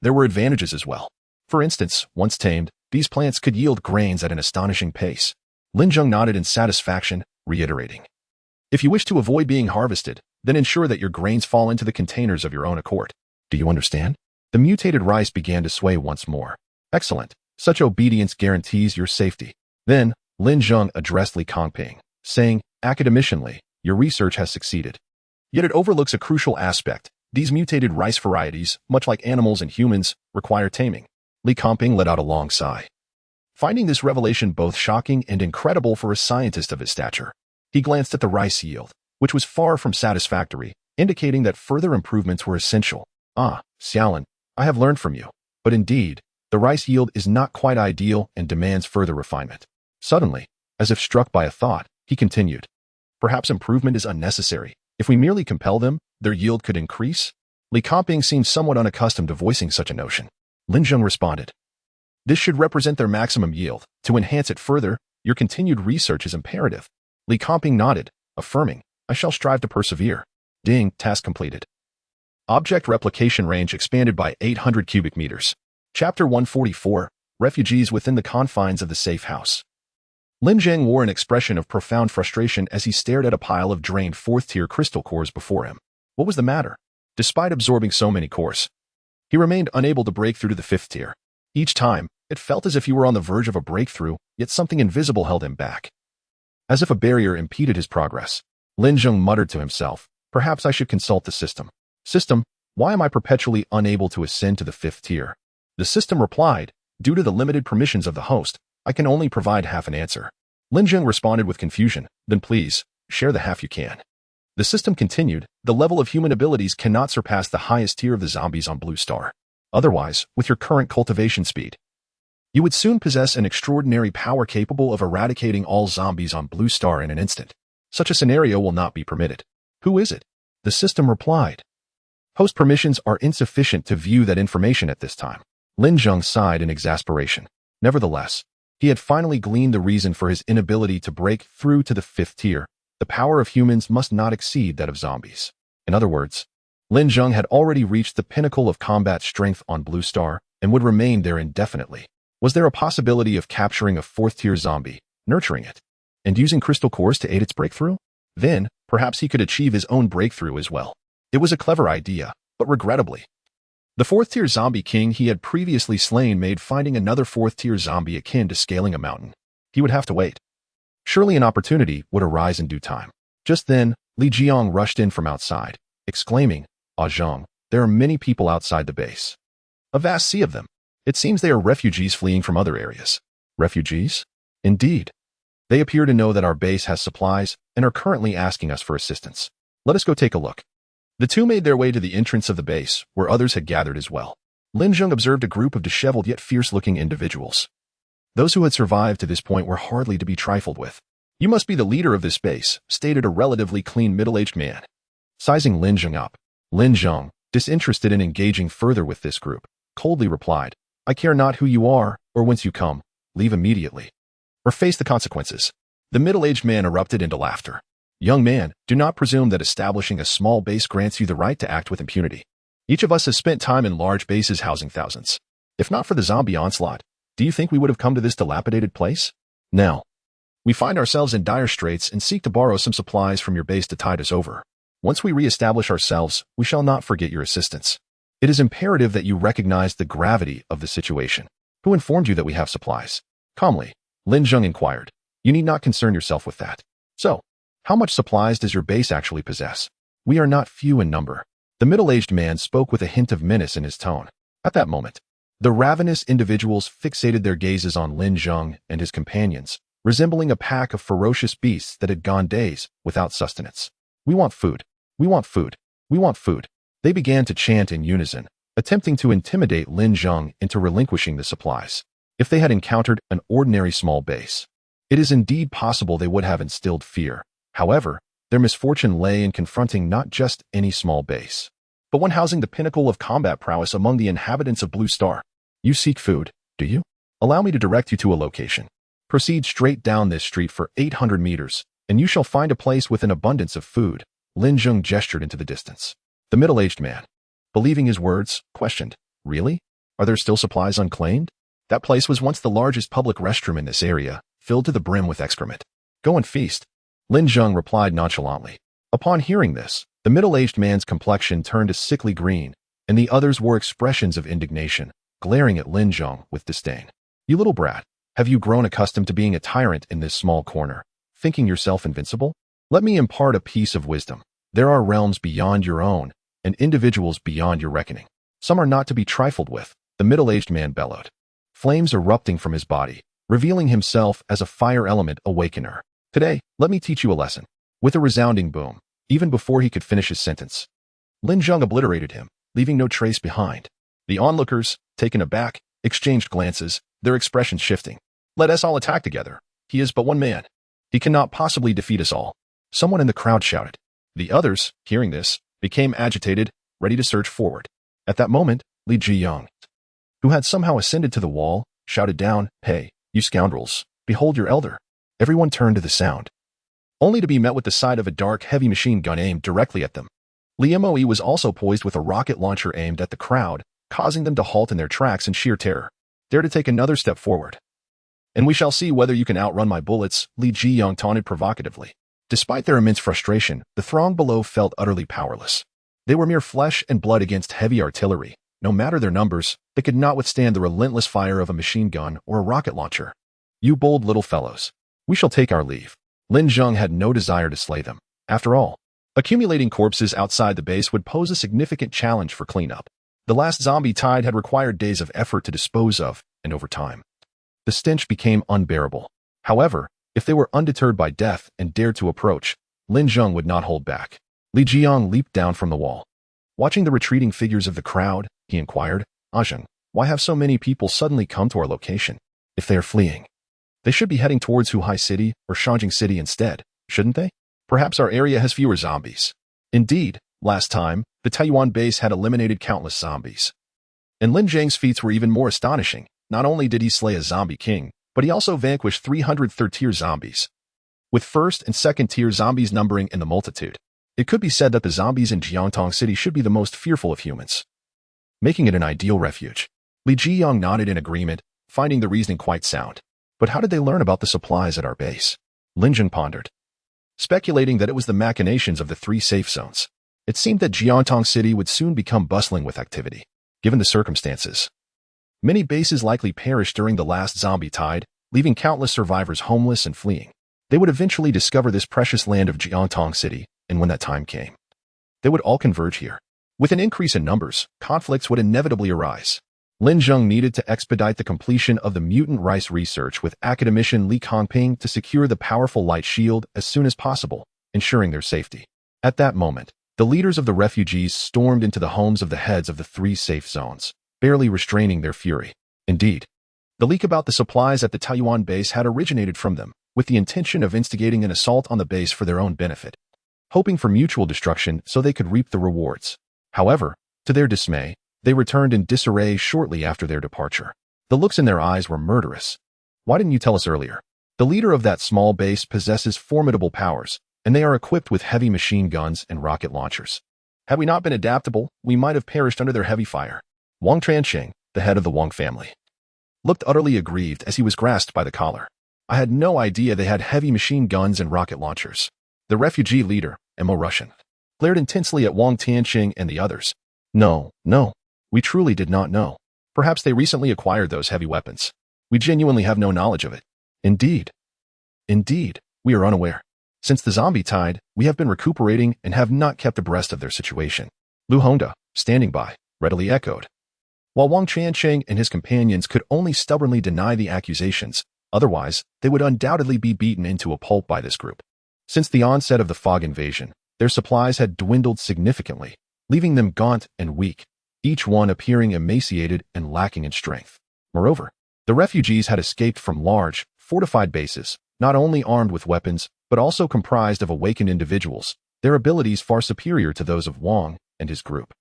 There were advantages as well. For instance, once tamed, these plants could yield grains at an astonishing pace. Lin Zheng nodded in satisfaction, reiterating, if you wish to avoid being harvested, then ensure that your grains fall into the containers of your own accord. Do you understand? The mutated rice began to sway once more. Excellent. Such obedience guarantees your safety. Then, Lin Zheng addressed Li Kongping, saying, academicianly, your research has succeeded. Yet it overlooks a crucial aspect. These mutated rice varieties, much like animals and humans, require taming. Li Kongping let out a long sigh, finding this revelation both shocking and incredible for a scientist of his stature. He glanced at the rice yield, which was far from satisfactory, indicating that further improvements were essential. Ah, Xiaolin, I have learned from you. But indeed, the rice yield is not quite ideal and demands further refinement. Suddenly, as if struck by a thought, he continued, perhaps improvement is unnecessary. If we merely compel them, their yield could increase. Li Kongping seemed somewhat unaccustomed to voicing such a notion. Lin Zheng responded, this should represent their maximum yield. To enhance it further, your continued research is imperative. Li Kongping nodded, affirming, I shall strive to persevere. Ding, task completed. Object replication range expanded by 800 cubic meters. Chapter 144, Refugees within the confines of the safe house. Lin Zheng wore an expression of profound frustration as he stared at a pile of drained fourth-tier crystal cores before him. What was the matter? Despite absorbing so many cores, he remained unable to break through to the fifth tier. Each time, it felt as if he were on the verge of a breakthrough, yet something invisible held him back. As if a barrier impeded his progress, Lin Zheng muttered to himself, perhaps I should consult the system. System, why am I perpetually unable to ascend to the fifth tier? The system replied, due to the limited permissions of the host, I can only provide half an answer. Lin Zheng responded with confusion, then please, share the half you can. The system continued, the level of human abilities cannot surpass the highest tier of the zombies on Blue Star. Otherwise, with your current cultivation speed, you would soon possess an extraordinary power capable of eradicating all zombies on Blue Star in an instant. Such a scenario will not be permitted. Who is it? The system replied. Host permissions are insufficient to view that information at this time. Lin Zheng sighed in exasperation. Nevertheless, he had finally gleaned the reason for his inability to break through to the fifth tier. The power of humans must not exceed that of zombies. In other words, Lin Zheng had already reached the pinnacle of combat strength on Blue Star and would remain there indefinitely. Was there a possibility of capturing a fourth-tier zombie, nurturing it, and using crystal cores to aid its breakthrough? Then, perhaps he could achieve his own breakthrough as well. It was a clever idea, but regrettably. The fourth-tier zombie king he had previously slain made finding another fourth-tier zombie akin to scaling a mountain. He would have to wait. Surely an opportunity would arise in due time. Just then, Li Zheng rushed in from outside, exclaiming, "Ah Zheng, there are many people outside the base. A vast sea of them. It seems they are refugees fleeing from other areas." Refugees? Indeed. They appear to know that our base has supplies and are currently asking us for assistance. Let us go take a look. The two made their way to the entrance of the base, where others had gathered as well. Lin Zheng observed a group of disheveled yet fierce-looking individuals. Those who had survived to this point were hardly to be trifled with. "You must be the leader of this base," stated a relatively clean middle-aged man. Sizing Lin Zheng up, Lin Zheng, disinterested in engaging further with this group, coldly replied, "I care not who you are or whence you come. Leave immediately, or face the consequences." The middle-aged man erupted into laughter. "Young man, do not presume that establishing a small base grants you the right to act with impunity. Each of us has spent time in large bases housing thousands. If not for the zombie onslaught, do you think we would have come to this dilapidated place? Now, we find ourselves in dire straits and seek to borrow some supplies from your base to tide us over. Once we re-establish ourselves, we shall not forget your assistance. It is imperative that you recognize the gravity of the situation. Who informed you that we have supplies?" Calmly, Lin Zheng inquired. "You need not concern yourself with that. So, how much supplies does your base actually possess? We are not few in number." The middle-aged man spoke with a hint of menace in his tone. At that moment, the ravenous individuals fixated their gazes on Lin Zheng and his companions, resembling a pack of ferocious beasts that had gone days without sustenance. "We want food. We want food. We want food." They began to chant in unison, attempting to intimidate Lin Zheng into relinquishing the supplies. If they had encountered an ordinary small base, it is indeed possible they would have instilled fear. However, their misfortune lay in confronting not just any small base, but one housing the pinnacle of combat prowess among the inhabitants of Blue Star. "You seek food, do you? Allow me to direct you to a location. Proceed straight down this street for 800 meters, and you shall find a place with an abundance of food." Lin Zheng gestured into the distance. The middle-aged man, believing his words, questioned, "Really? Are there still supplies unclaimed? That place was once the largest public restroom in this area, filled to the brim with excrement. Go and feast." Lin Zheng replied nonchalantly. Upon hearing this, the middle-aged man's complexion turned a sickly green, and the others wore expressions of indignation, glaring at Lin Zheng with disdain. "You little brat, have you grown accustomed to being a tyrant in this small corner, thinking yourself invincible? Let me impart a piece of wisdom. There are realms beyond your own, and individuals beyond your reckoning. Some are not to be trifled with," the middle-aged man bellowed, flames erupting from his body, revealing himself as a fire element awakener. "Today, let me teach you a lesson." With a resounding boom, even before he could finish his sentence, Lin Zheng obliterated him, leaving no trace behind. The onlookers, taken aback, exchanged glances, their expressions shifting. "Let us all attack together. He is but one man. He cannot possibly defeat us all," someone in the crowd shouted. The others, hearing this, became agitated, ready to surge forward. At that moment, Li Zheng, who had somehow ascended to the wall, shouted down, "Hey, you scoundrels, behold your elder." Everyone turned to the sound, only to be met with the sight of a dark, heavy machine gun aimed directly at them. Li Moe was also poised with a rocket launcher aimed at the crowd, causing them to halt in their tracks in sheer terror. "Dare to take another step forward, and we shall see whether you can outrun my bullets," Li Zheng taunted provocatively. Despite their immense frustration, the throng below felt utterly powerless. They were mere flesh and blood against heavy artillery. No matter their numbers, they could not withstand the relentless fire of a machine gun or a rocket launcher. "You bold little fellows, we shall take our leave." Lin Zheng had no desire to slay them. After all, accumulating corpses outside the base would pose a significant challenge for cleanup. The last zombie tide had required days of effort to dispose of, and over time, the stench became unbearable. However, if they were undeterred by death and dared to approach, Lin Zheng would not hold back. Li Zheng leaped down from the wall. Watching the retreating figures of the crowd, he inquired, "Ah Zheng, why have so many people suddenly come to our location? If they are fleeing, they should be heading towards Huhai City or Shangjing City instead, shouldn't they? Perhaps our area has fewer zombies." Indeed, last time, the Taiyuan base had eliminated countless zombies. And Lin Zheng's feats were even more astonishing. Not only did he slay a zombie king, but he also vanquished 300 third-tier zombies, with first and second-tier zombies numbering in the multitude. It could be said that the zombies in Jiangtong City should be the most fearful of humans, making it an ideal refuge. Li Zheng nodded in agreement, finding the reasoning quite sound. But how did they learn about the supplies at our base? Lin Zheng pondered, speculating that it was the machinations of the 3 safe zones. It seemed that Jiantong City would soon become bustling with activity. Given the circumstances, many bases likely perished during the last zombie tide, leaving countless survivors homeless and fleeing. They would eventually discover this precious land of Jiantong City, and when that time came, they would all converge here. With an increase in numbers, conflicts would inevitably arise. Lin Zheng needed to expedite the completion of the mutant rice research with academician Li Kongping to secure the powerful light shield as soon as possible, ensuring their safety. At that moment, the leaders of the refugees stormed into the homes of the heads of the 3 safe zones, barely restraining their fury. Indeed, the leak about the supplies at the Taiyuan base had originated from them, with the intention of instigating an assault on the base for their own benefit, hoping for mutual destruction so they could reap the rewards. However, to their dismay, they returned in disarray shortly after their departure. The looks in their eyes were murderous. Why didn't you tell us earlier? The leader of that small base possesses formidable powers, and they are equipped with heavy machine guns and rocket launchers. Had we not been adaptable, we might have perished under their heavy fire. Wang Transheng, the head of the Wang family, looked utterly aggrieved as he was grasped by the collar. I had no idea they had heavy machine guns and rocket launchers. The refugee leader, Mo Russian, glared intensely at Wang Tianqing and the others. No, we truly did not know. Perhaps they recently acquired those heavy weapons. We genuinely have no knowledge of it. Indeed, we are unaware. Since the zombie tide, we have been recuperating and have not kept abreast of their situation. Lu Hongda, standing by, readily echoed. While Wang Tianqing and his companions could only stubbornly deny the accusations, otherwise, they would undoubtedly be beaten into a pulp by this group. Since the onset of the fog invasion, their supplies had dwindled significantly, leaving them gaunt and weak, each one appearing emaciated and lacking in strength. Moreover, the refugees had escaped from large, fortified bases, not only armed with weapons, but also comprised of awakened individuals, their abilities far superior to those of Wang and his group.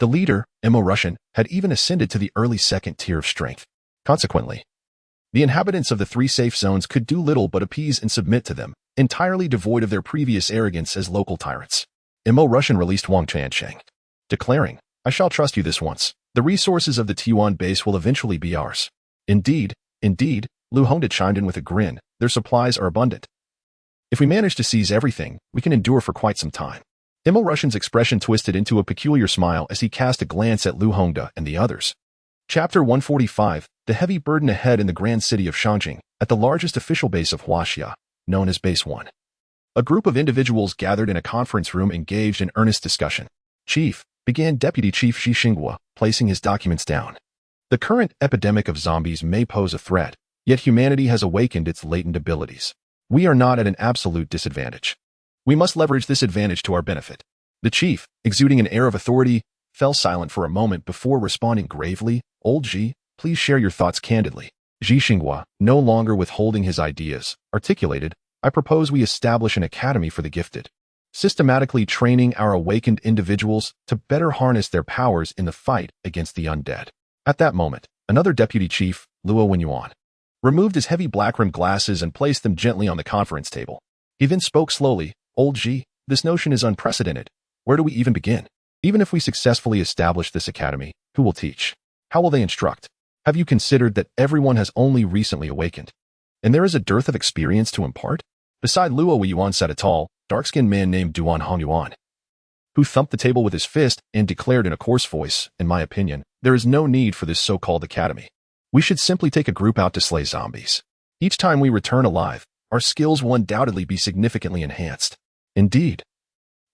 The leader, Mo Russian, had even ascended to the early 2nd tier of strength. Consequently, the inhabitants of the 3 safe zones could do little but appease and submit to them, entirely devoid of their previous arrogance as local tyrants. Mo Russian released Wang Tianqing, declaring, I shall trust you this once. The resources of the T1 base will eventually be ours. Indeed, Lu Hongda chimed in with a grin. Their supplies are abundant. If we manage to seize everything, we can endure for quite some time. Mo Russian's expression twisted into a peculiar smile as he cast a glance at Lu Hongda and the others. Chapter 145, The Heavy Burden Ahead in the Grand City of Shangjing, at the largest official base of Huaxia, known as Base 1. A group of individuals gathered in a conference room engaged in earnest discussion. Chief, began Deputy Chief Xi Xinghua, placing his documents down. The current epidemic of zombies may pose a threat, yet humanity has awakened its latent abilities. We are not at an absolute disadvantage. We must leverage this advantage to our benefit. The chief, exuding an air of authority, fell silent for a moment before responding gravely, Old Xi, please share your thoughts candidly. Xi Xinghua, no longer withholding his ideas, articulated, I propose we establish an academy for the gifted, systematically training our awakened individuals to better harness their powers in the fight against the undead. At that moment, another deputy chief, Luo Wenyuan, removed his heavy black-rimmed glasses and placed them gently on the conference table. He then spoke slowly, Old Xi, this notion is unprecedented. Where do we even begin? Even if we successfully establish this academy, who will teach? How will they instruct? Have you considered that everyone has only recently awakened, and there is a dearth of experience to impart? Beside Luo Wenyuan sat a tall, dark-skinned man named Duan Hongyuan, who thumped the table with his fist and declared in a coarse voice, in my opinion, there is no need for this so-called academy. We should simply take a group out to slay zombies. Each time we return alive, our skills will undoubtedly be significantly enhanced. Indeed,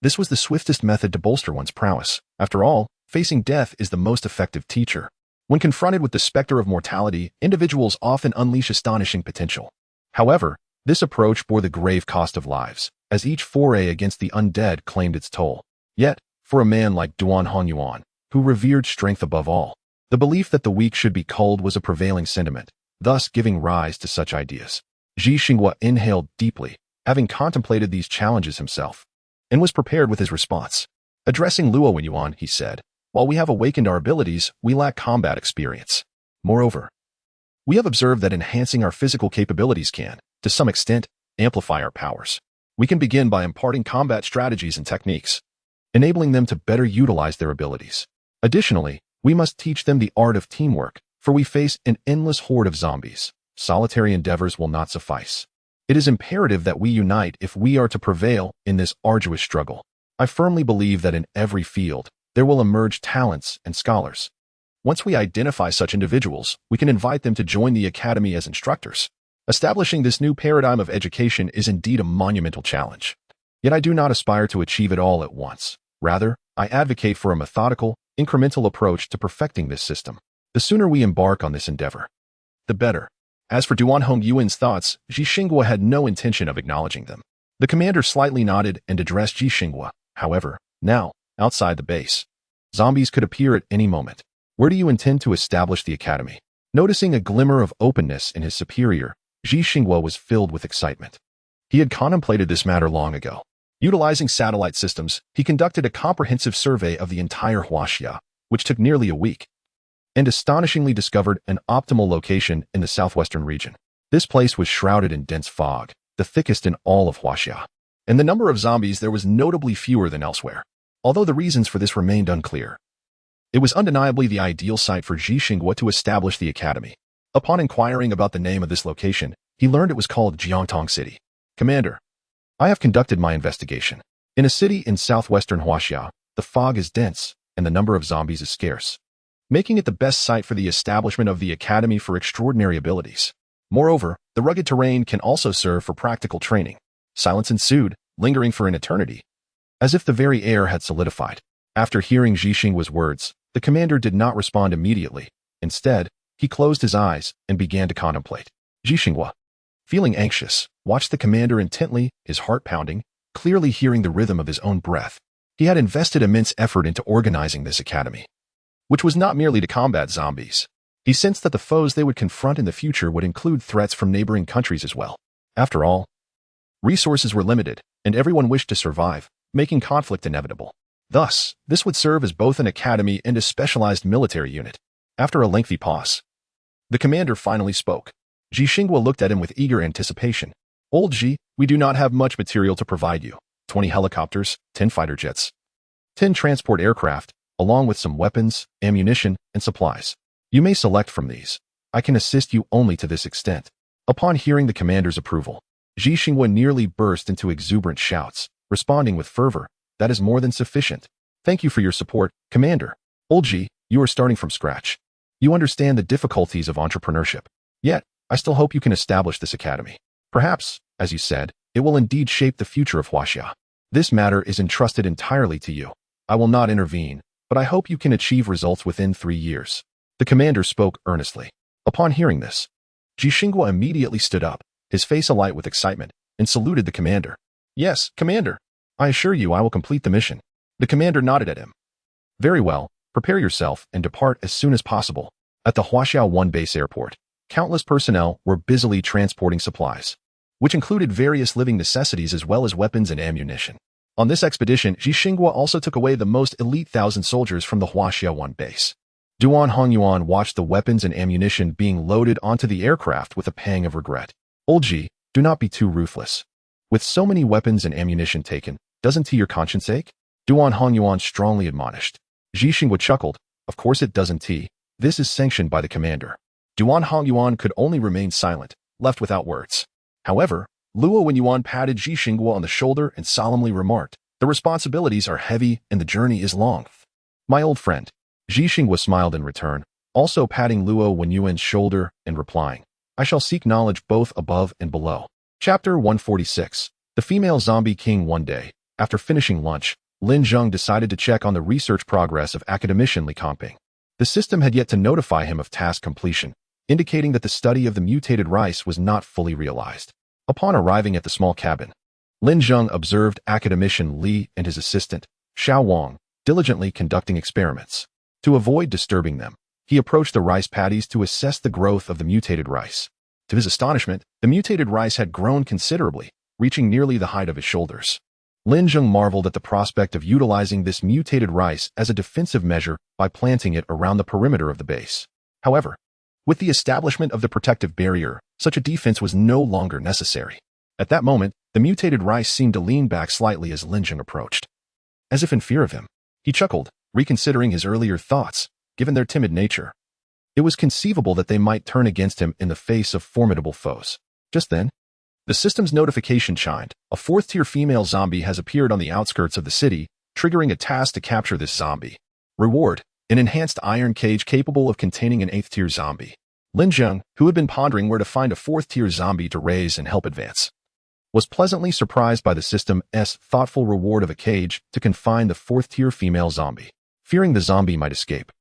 this was the swiftest method to bolster one's prowess. After all, facing death is the most effective teacher. When confronted with the specter of mortality, individuals often unleash astonishing potential. However, this approach bore the grave cost of lives, as each foray against the undead claimed its toll. Yet, for a man like Duan Hongyuan, who revered strength above all, the belief that the weak should be culled was a prevailing sentiment, thus giving rise to such ideas. Xi Xinghua inhaled deeply, having contemplated these challenges himself, and was prepared with his response. Addressing Luo Wenyuan, he said, while we have awakened our abilities, we lack combat experience. Moreover, we have observed that enhancing our physical capabilities can, to some extent, amplify our powers. We can begin by imparting combat strategies and techniques, enabling them to better utilize their abilities. Additionally, we must teach them the art of teamwork, for we face an endless horde of zombies. Solitary endeavors will not suffice. It is imperative that we unite if we are to prevail in this arduous struggle. I firmly believe that in every field, there will emerge talents and scholars. Once we identify such individuals, we can invite them to join the academy as instructors. Establishing this new paradigm of education is indeed a monumental challenge. Yet I do not aspire to achieve it all at once. Rather, I advocate for a methodical, incremental approach to perfecting this system. The sooner we embark on this endeavor, the better. As for Duan Hongyuan's thoughts, Ji Xinghua had no intention of acknowledging them. The commander slightly nodded and addressed Ji Xinghua. However, now, outside the base, zombies could appear at any moment. Where do you intend to establish the academy? Noticing a glimmer of openness in his superior, Ji Xinghua was filled with excitement. He had contemplated this matter long ago. Utilizing satellite systems, he conducted a comprehensive survey of the entire Huaxia, which took nearly a week, and astonishingly discovered an optimal location in the southwestern region. This place was shrouded in dense fog, the thickest in all of Huaxia, and the number of zombies there was notably fewer than elsewhere. Although the reasons for this remained unclear, it was undeniably the ideal site for Ji Xinghua to establish the academy. Upon inquiring about the name of this location, he learned it was called Jiangtong City. Commander, I have conducted my investigation. In a city in southwestern Huaxia, the fog is dense and the number of zombies is scarce, making it the best site for the establishment of the academy for extraordinary abilities. Moreover, the rugged terrain can also serve for practical training. Silence ensued, lingering for an eternity, as if the very air had solidified. After hearing Ji Xinghua's words, the commander did not respond immediately. Instead, he closed his eyes and began to contemplate. Ji Xinghua, feeling anxious, watched the commander intently, his heart pounding, clearly hearing the rhythm of his own breath. He had invested immense effort into organizing this academy, which was not merely to combat zombies. He sensed that the foes they would confront in the future would include threats from neighboring countries as well. After all, resources were limited, and everyone wished to survive, making conflict inevitable. Thus, this would serve as both an academy and a specialized military unit. After a lengthy pause, the commander finally spoke. Ji Xinghua looked at him with eager anticipation. Old Ji, we do not have much material to provide you. 20 helicopters, 10 fighter jets, 10 transport aircraft, along with some weapons, ammunition, and supplies. You may select from these. I can assist you only to this extent. Upon hearing the commander's approval, Ji Xinghua nearly burst into exuberant shouts, responding with fervor. That is more than sufficient. Thank you for your support, Commander. Old Ji, you are starting from scratch. You understand the difficulties of entrepreneurship. Yet, I still hope you can establish this academy. Perhaps, as you said, it will indeed shape the future of Huaxia. This matter is entrusted entirely to you. I will not intervene, but I hope you can achieve results within 3 years. The commander spoke earnestly. Upon hearing this, Ji Xinghua immediately stood up, his face alight with excitement, and saluted the commander. Yes, Commander. I assure you I will complete the mission. The commander nodded at him. Very well, prepare yourself and depart as soon as possible. At the Huaxia 1 base airport, countless personnel were busily transporting supplies, which included various living necessities as well as weapons and ammunition. On this expedition, Ji Xinghua also took away the most elite 1,000 soldiers from the Huaxia 1 base. Duan Hongyuan watched the weapons and ammunition being loaded onto the aircraft with a pang of regret. Old Ji, do not be too ruthless. With so many weapons and ammunition taken, doesn't your conscience ache? Duan Hongyuan strongly admonished. Ji Xinghua chuckled. Of course it doesn't. This is sanctioned by the commander. Duan Hongyuan could only remain silent, left without words. However, Luo Wenyuan patted Ji Xinghua on the shoulder and solemnly remarked, the responsibilities are heavy and the journey is long. My old friend. Ji Xinghua smiled in return, also patting Luo Wenyuan's shoulder and replying, I shall seek knowledge both above and below. Chapter 146. The Female Zombie King. One day, after finishing lunch, Lin Zheng decided to check on the research progress of academician Li Kangping. The system had yet to notify him of task completion, indicating that the study of the mutated rice was not fully realized. Upon arriving at the small cabin, Lin Zheng observed academician Li and his assistant, Xiao Wang, diligently conducting experiments. To avoid disturbing them, he approached the rice paddies to assess the growth of the mutated rice. To his astonishment, the mutated rice had grown considerably, reaching nearly the height of his shoulders. Lin Zheng marveled at the prospect of utilizing this mutated rice as a defensive measure by planting it around the perimeter of the base. However, with the establishment of the protective barrier, such a defense was no longer necessary. At that moment, the mutated rice seemed to lean back slightly as Lin Zheng approached. As if in fear of him, he chuckled, reconsidering his earlier thoughts, given their timid nature. It was conceivable that they might turn against him in the face of formidable foes. Just then, The system's notification chimed. A fourth-tier female zombie has appeared on the outskirts of the city, triggering a task to capture this zombie. Reward: an enhanced iron cage capable of containing an 8th-tier zombie. Lin Zheng, who had been pondering where to find a 4th-tier zombie to raise and help advance, was pleasantly surprised by the system's thoughtful reward of a cage to confine the 4th-tier female zombie. Fearing the zombie might escape,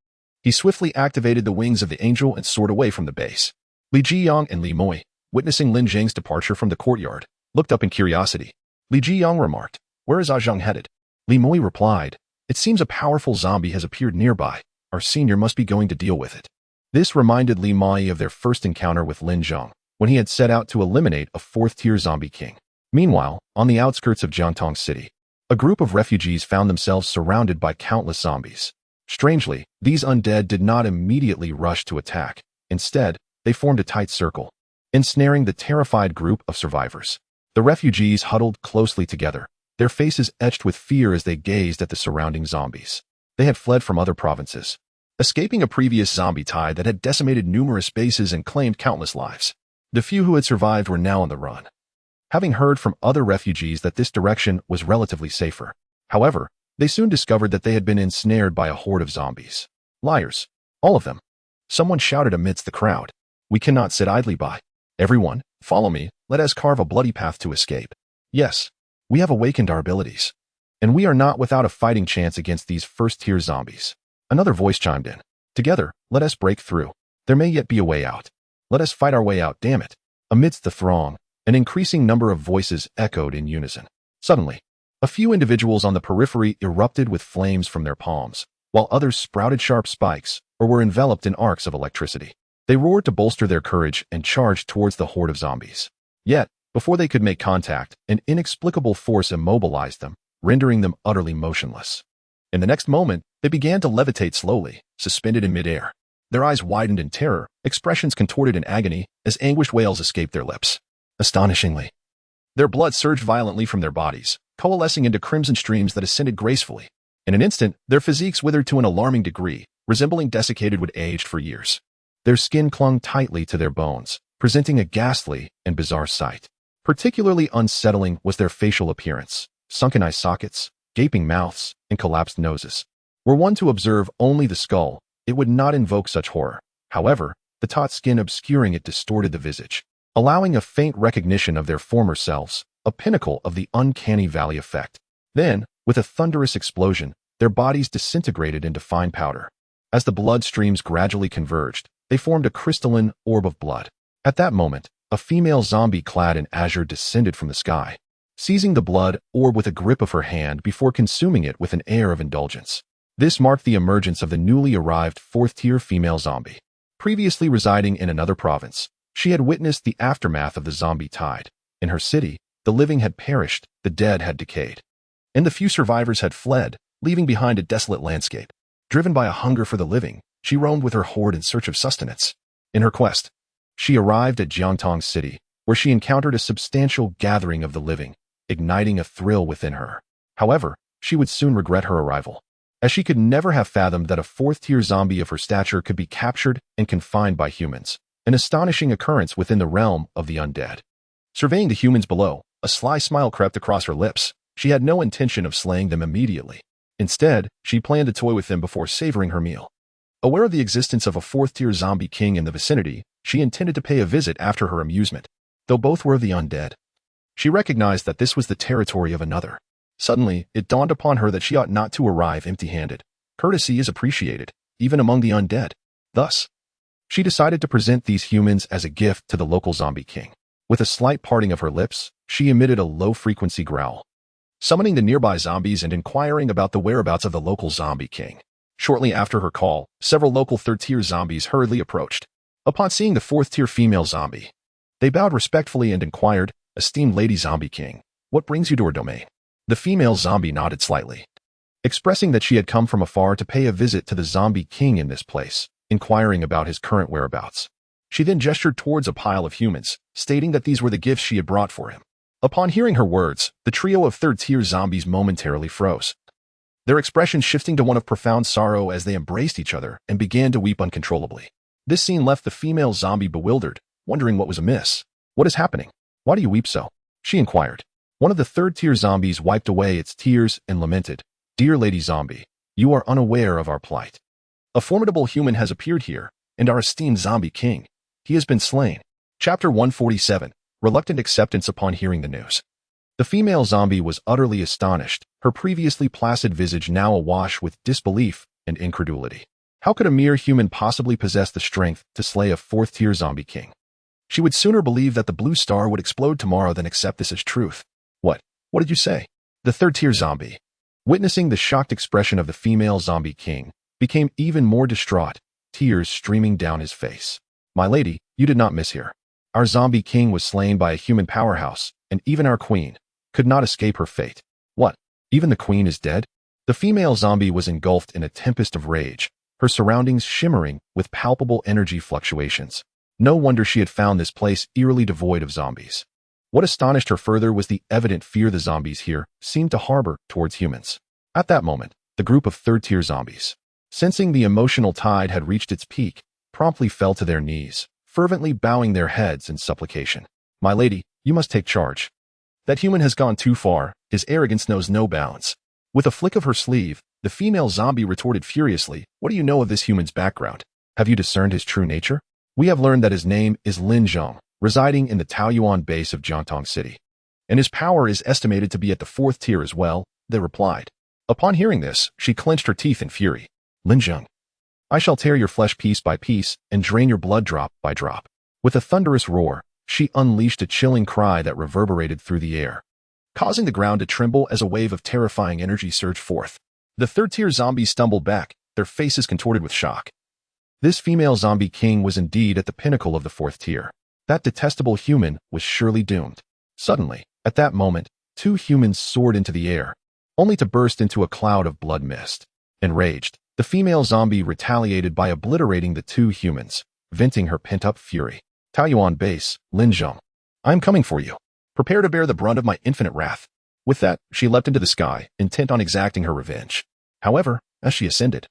he swiftly activated the wings of the angel and soared away from the base. Li Zheng and Li Moi, witnessing Lin Zheng's departure from the courtyard, looked up in curiosity. Li Zheng remarked, "Where is Zheng headed?" Li Moi replied, "It seems a powerful zombie has appeared nearby. Our senior must be going to deal with it." This reminded Li Moi of their first encounter with Lin Zheng, when he had set out to eliminate a 4th-tier zombie king. Meanwhile, on the outskirts of Jiangtong City, a group of refugees found themselves surrounded by countless zombies. Strangely, these undead did not immediately rush to attack. Instead, they formed a tight circle, ensnaring the terrified group of survivors. The refugees huddled closely together, their faces etched with fear as they gazed at the surrounding zombies. They had fled from other provinces, escaping a previous zombie tide that had decimated numerous bases and claimed countless lives. The few who had survived were now on the run, having heard from other refugees that this direction was relatively safer. However, they soon discovered that they had been ensnared by a horde of zombies. Liars. All of them. Someone shouted amidst the crowd. "We cannot sit idly by. Everyone, follow me, let us carve a bloody path to escape. Yes, we have awakened our abilities, and we are not without a fighting chance against these first-tier zombies." Another voice chimed in. "Together, let us break through. There may yet be a way out. Let us fight our way out, damn it." Amidst the throng, an increasing number of voices echoed in unison. Suddenly, a few individuals on the periphery erupted with flames from their palms, while others sprouted sharp spikes or were enveloped in arcs of electricity. They roared to bolster their courage and charged towards the horde of zombies. Yet, before they could make contact, an inexplicable force immobilized them, rendering them utterly motionless. In the next moment, they began to levitate slowly, suspended in midair. Their eyes widened in terror, expressions contorted in agony as anguished wails escaped their lips. Astonishingly, their blood surged violently from their bodies, coalescing into crimson streams that ascended gracefully. In an instant, their physiques withered to an alarming degree, resembling desiccated wood aged for years. Their skin clung tightly to their bones, presenting a ghastly and bizarre sight. Particularly unsettling was their facial appearance. Sunken eye sockets, gaping mouths, and collapsed noses. Were one to observe only the skull, it would not invoke such horror. However, the taut skin obscuring it distorted the visage, allowing a faint recognition of their former selves, a pinnacle of the uncanny valley effect. Then, with a thunderous explosion, their bodies disintegrated into fine powder. As the blood streams gradually converged, they formed a crystalline orb of blood. At that moment, a female zombie clad in azure descended from the sky, seizing the blood orb with a grip of her hand before consuming it with an air of indulgence. This marked the emergence of the newly arrived 4th-tier female zombie. Previously residing in another province, she had witnessed the aftermath of the zombie tide. In her city, the living had perished, the dead had decayed, and the few survivors had fled, leaving behind a desolate landscape. Driven by a hunger for the living, she roamed with her horde in search of sustenance. In her quest, she arrived at Jiangtong City, where she encountered a substantial gathering of the living, igniting a thrill within her. However, she would soon regret her arrival, as she could never have fathomed that a 4th-tier zombie of her stature could be captured and confined by humans, an astonishing occurrence within the realm of the undead. Surveying the humans below, a sly smile crept across her lips. She had no intention of slaying them immediately. Instead, she planned to toy with them before savoring her meal. Aware of the existence of a 4th-tier zombie king in the vicinity, she intended to pay a visit after her amusement. Though both were of the undead, she recognized that this was the territory of another. Suddenly, it dawned upon her that she ought not to arrive empty-handed. Courtesy is appreciated, even among the undead. Thus, she decided to present these humans as a gift to the local zombie king. With a slight parting of her lips, she emitted a low-frequency growl, summoning the nearby zombies and inquiring about the whereabouts of the local zombie king. Shortly after her call, several local 3rd-tier zombies hurriedly approached. Upon seeing the 4th-tier female zombie, they bowed respectfully and inquired, "Esteemed Lady Zombie King, what brings you to our domain?" The female zombie nodded slightly, expressing that she had come from afar to pay a visit to the zombie king in this place, inquiring about his current whereabouts. She then gestured towards a pile of humans, stating that these were the gifts she had brought for him. Upon hearing her words, the trio of 3rd-tier zombies momentarily froze, their expressions shifting to one of profound sorrow as they embraced each other and began to weep uncontrollably. This scene left the female zombie bewildered, wondering what was amiss. "What is happening?" Why do you weep so? She inquired. One of the third-tier zombies wiped away its tears and lamented, Dear Lady Zombie, you are unaware of our plight. A formidable human has appeared here, and our esteemed zombie king. He has been slain. Chapter 147, Reluctant Acceptance upon hearing the news. The female zombie was utterly astonished, her previously placid visage now awash with disbelief and incredulity. How could a mere human possibly possess the strength to slay a fourth-tier zombie king? She would sooner believe that the blue star would explode tomorrow than accept this as truth. What did you say? The third-tier zombie, witnessing the shocked expression of the female zombie king, became even more distraught, tears streaming down his face. My lady, you did not miss here. Our zombie king was slain by a human powerhouse, and even our queen could not escape her fate. What? Even the queen is dead? The female zombie was engulfed in a tempest of rage, her surroundings shimmering with palpable energy fluctuations. No wonder she had found this place eerily devoid of zombies. What astonished her further was the evident fear the zombies here seemed to harbor towards humans. At that moment, the group of third-tier zombies, sensing the emotional tide had reached its peak, promptly fell to their knees, fervently bowing their heads in supplication. My lady, you must take charge. That human has gone too far, his arrogance knows no bounds. With a flick of her sleeve, the female zombie retorted furiously, What do you know of this human's background? Have you discerned his true nature? We have learned that his name is Lin Zheng, residing in the Taoyuan base of Jiangtong City. And his power is estimated to be at the fourth tier as well, they replied. Upon hearing this, she clenched her teeth in fury. Lin Zheng, I shall tear your flesh piece by piece and drain your blood drop by drop. With a thunderous roar, she unleashed a chilling cry that reverberated through the air, causing the ground to tremble as a wave of terrifying energy surged forth. The third-tier zombies stumbled back, their faces contorted with shock. This female zombie king was indeed at the pinnacle of the fourth tier. That detestable human was surely doomed. Suddenly, at that moment, two humans soared into the air, only to burst into a cloud of blood mist. Enraged, the female zombie retaliated by obliterating the two humans, venting her pent-up fury. Taoyuan base, Lin Zheng, I am coming for you. Prepare to bear the brunt of my infinite wrath. With that, she leapt into the sky, intent on exacting her revenge. However, as she ascended,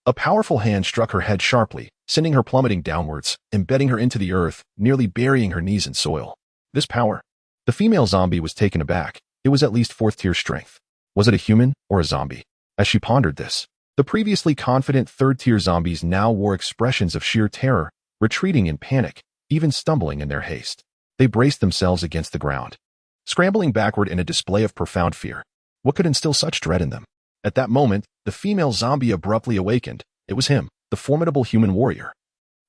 a powerful hand struck her head sharply, sending her plummeting downwards, embedding her into the earth, nearly burying her knees in soil. This power. The female zombie was taken aback. It was at least fourth-tier strength. Was it a human or a zombie? As she pondered this, the previously confident third-tier zombies now wore expressions of sheer terror, retreating in panic, even stumbling in their haste. They braced themselves against the ground, scrambling backward in a display of profound fear. What could instill such dread in them? At that moment, the female zombie abruptly awakened. It was him, the formidable human warrior,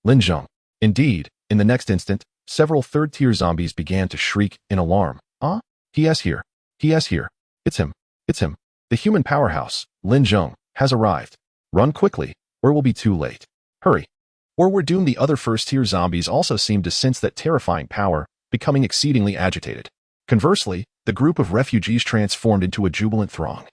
Lin Zheng. Indeed, in the next instant, several third-tier zombies began to shriek in alarm. Ah? He is here. He is here. It's him. It's him. The human powerhouse, Lin Zheng, has arrived. Run quickly, or we'll be too late. Hurry. Or we're doomed. The other first-tier zombies also seemed to sense that terrifying power, becoming exceedingly agitated. Conversely, the group of refugees transformed into a jubilant throng,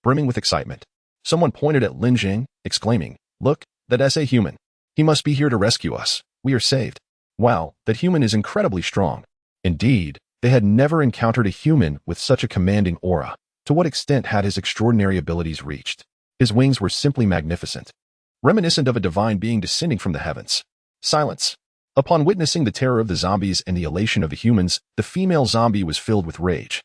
brimming with excitement. Someone pointed at Lin Zheng, exclaiming, Look, that's a human. He must be here to rescue us. We are saved. Wow, that human is incredibly strong. Indeed, they had never encountered a human with such a commanding aura. To what extent had his extraordinary abilities reached? His wings were simply magnificent, reminiscent of a divine being descending from the heavens. Silence. Upon witnessing the terror of the zombies and the elation of the humans, the female zombie was filled with rage.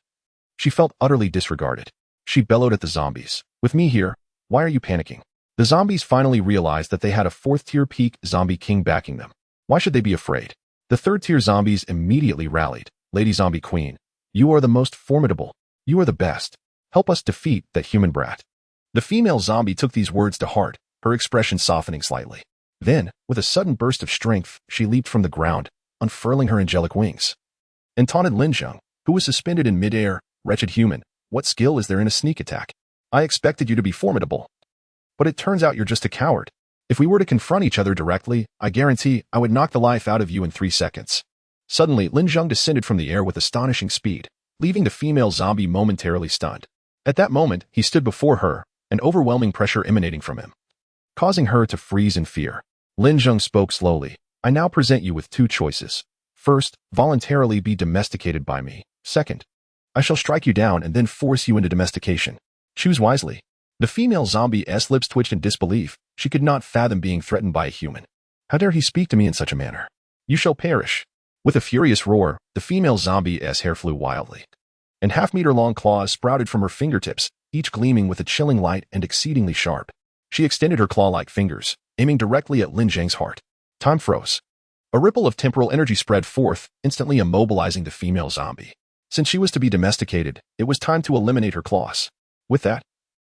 She felt utterly disregarded. She bellowed at the zombies. With me here, why are you panicking? The zombies finally realized that they had a fourth-tier peak zombie king backing them. Why should they be afraid? The third-tier zombies immediately rallied. Lady Zombie Queen, you are the most formidable. You are the best. Help us defeat that human brat. The female zombie took these words to heart, her expression softening slightly. Then, with a sudden burst of strength, she leaped from the ground, unfurling her angelic wings, and taunted Lin Zheng, who was suspended in midair. Wretched human, what skill is there in a sneak attack? I expected you to be formidable. But it turns out you're just a coward. If we were to confront each other directly, I guarantee I would knock the life out of you in 3 seconds. Suddenly, Lin Zheng descended from the air with astonishing speed, leaving the female zombie momentarily stunned. At that moment, he stood before her, an overwhelming pressure emanating from him, causing her to freeze in fear. Lin Zheng spoke slowly. I now present you with 2 choices. First, voluntarily be domesticated by me. Second, I shall strike you down and then force you into domestication. Choose wisely. The female zombie's lips twitched in disbelief. She could not fathom being threatened by a human. How dare he speak to me in such a manner? You shall perish. With a furious roar, The female zombie's hair flew wildly, and half-meter-long claws sprouted from her fingertips, each gleaming with a chilling light and exceedingly sharp. She extended her claw-like fingers, aiming directly at Lin Zheng's heart. Time froze. A ripple of temporal energy spread forth, instantly immobilizing the female zombie. Since she was to be domesticated, it was time to eliminate her claws. With that,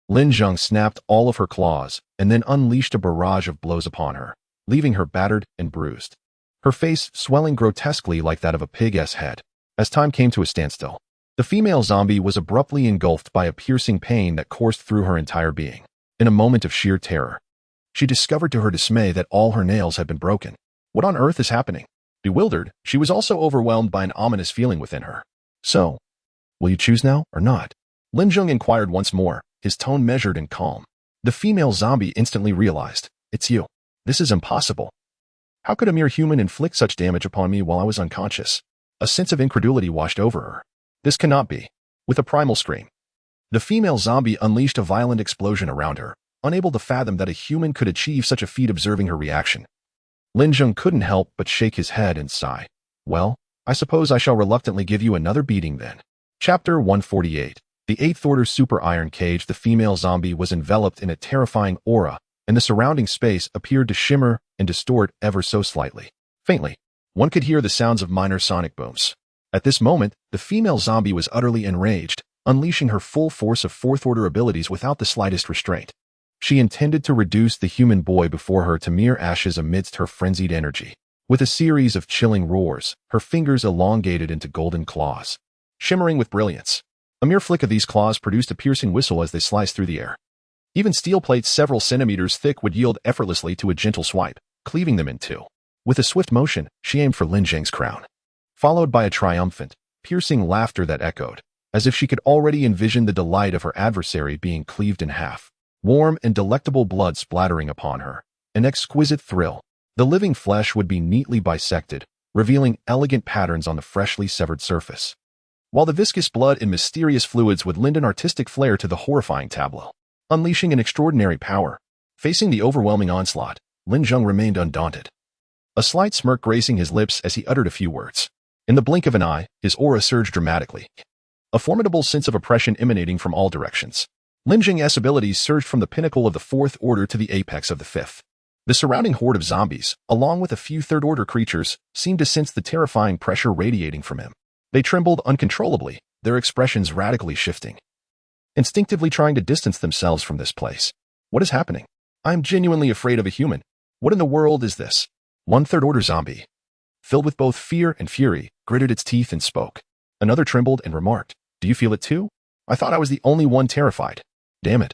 Lin Zheng snapped all of her claws and then unleashed a barrage of blows upon her, leaving her battered and bruised, her face swelling grotesquely like that of a pig's head. As time came to a standstill, the female zombie was abruptly engulfed by a piercing pain that coursed through her entire being. In a moment of sheer terror, she discovered to her dismay that all her nails had been broken. What on earth is happening? Bewildered, she was also overwhelmed by an ominous feeling within her. So, will you choose now or not? Lin Zheng inquired once more, his tone measured and calm. The female zombie instantly realized, it's you. This is impossible. How could a mere human inflict such damage upon me while I was unconscious? A sense of incredulity washed over her. This cannot be. With a primal scream, the female zombie unleashed a violent explosion around her, unable to fathom that a human could achieve such a feat. Observing her reaction, Lin Zheng couldn't help but shake his head and sigh. Well, I suppose I shall reluctantly give you another beating then. Chapter 148. The 8th Order Super Iron Cage. The female zombie was enveloped in a terrifying aura, and the surrounding space appeared to shimmer and distort ever so slightly. Faintly, one could hear the sounds of minor sonic booms. At this moment, the female zombie was utterly enraged, unleashing her full force of 4th Order abilities without the slightest restraint. She intended to reduce the human boy before her to mere ashes amidst her frenzied energy. With a series of chilling roars, her fingers elongated into golden claws, shimmering with brilliance. A mere flick of these claws produced a piercing whistle as they sliced through the air. Even steel plates several centimeters thick would yield effortlessly to a gentle swipe, cleaving them in two. With a swift motion, she aimed for Lin Zheng's crown, followed by a triumphant, piercing laughter that echoed, as if she could already envision the delight of her adversary being cleaved in half. Warm and delectable blood splattering upon her. An exquisite thrill. The living flesh would be neatly bisected, revealing elegant patterns on the freshly severed surface, while the viscous blood and mysterious fluids would lend an artistic flair to the horrifying tableau. Unleashing an extraordinary power, facing the overwhelming onslaught, Lin Zheng remained undaunted, a slight smirk gracing his lips as he uttered a few words. In the blink of an eye, his aura surged dramatically, a formidable sense of oppression emanating from all directions. Lin Zheng's abilities surged from the pinnacle of the 4th Order to the apex of the 5th. The surrounding horde of zombies, along with a few 3rd Order creatures, seemed to sense the terrifying pressure radiating from him. They trembled uncontrollably, their expressions radically shifting, instinctively trying to distance themselves from this place. What is happening? I am genuinely afraid of a human. What in the world is this? One 3rd Order zombie, filled with both fear and fury, gritted its teeth and spoke. Another trembled and remarked, "Do you feel it too? I thought I was the only one terrified." "Damn it.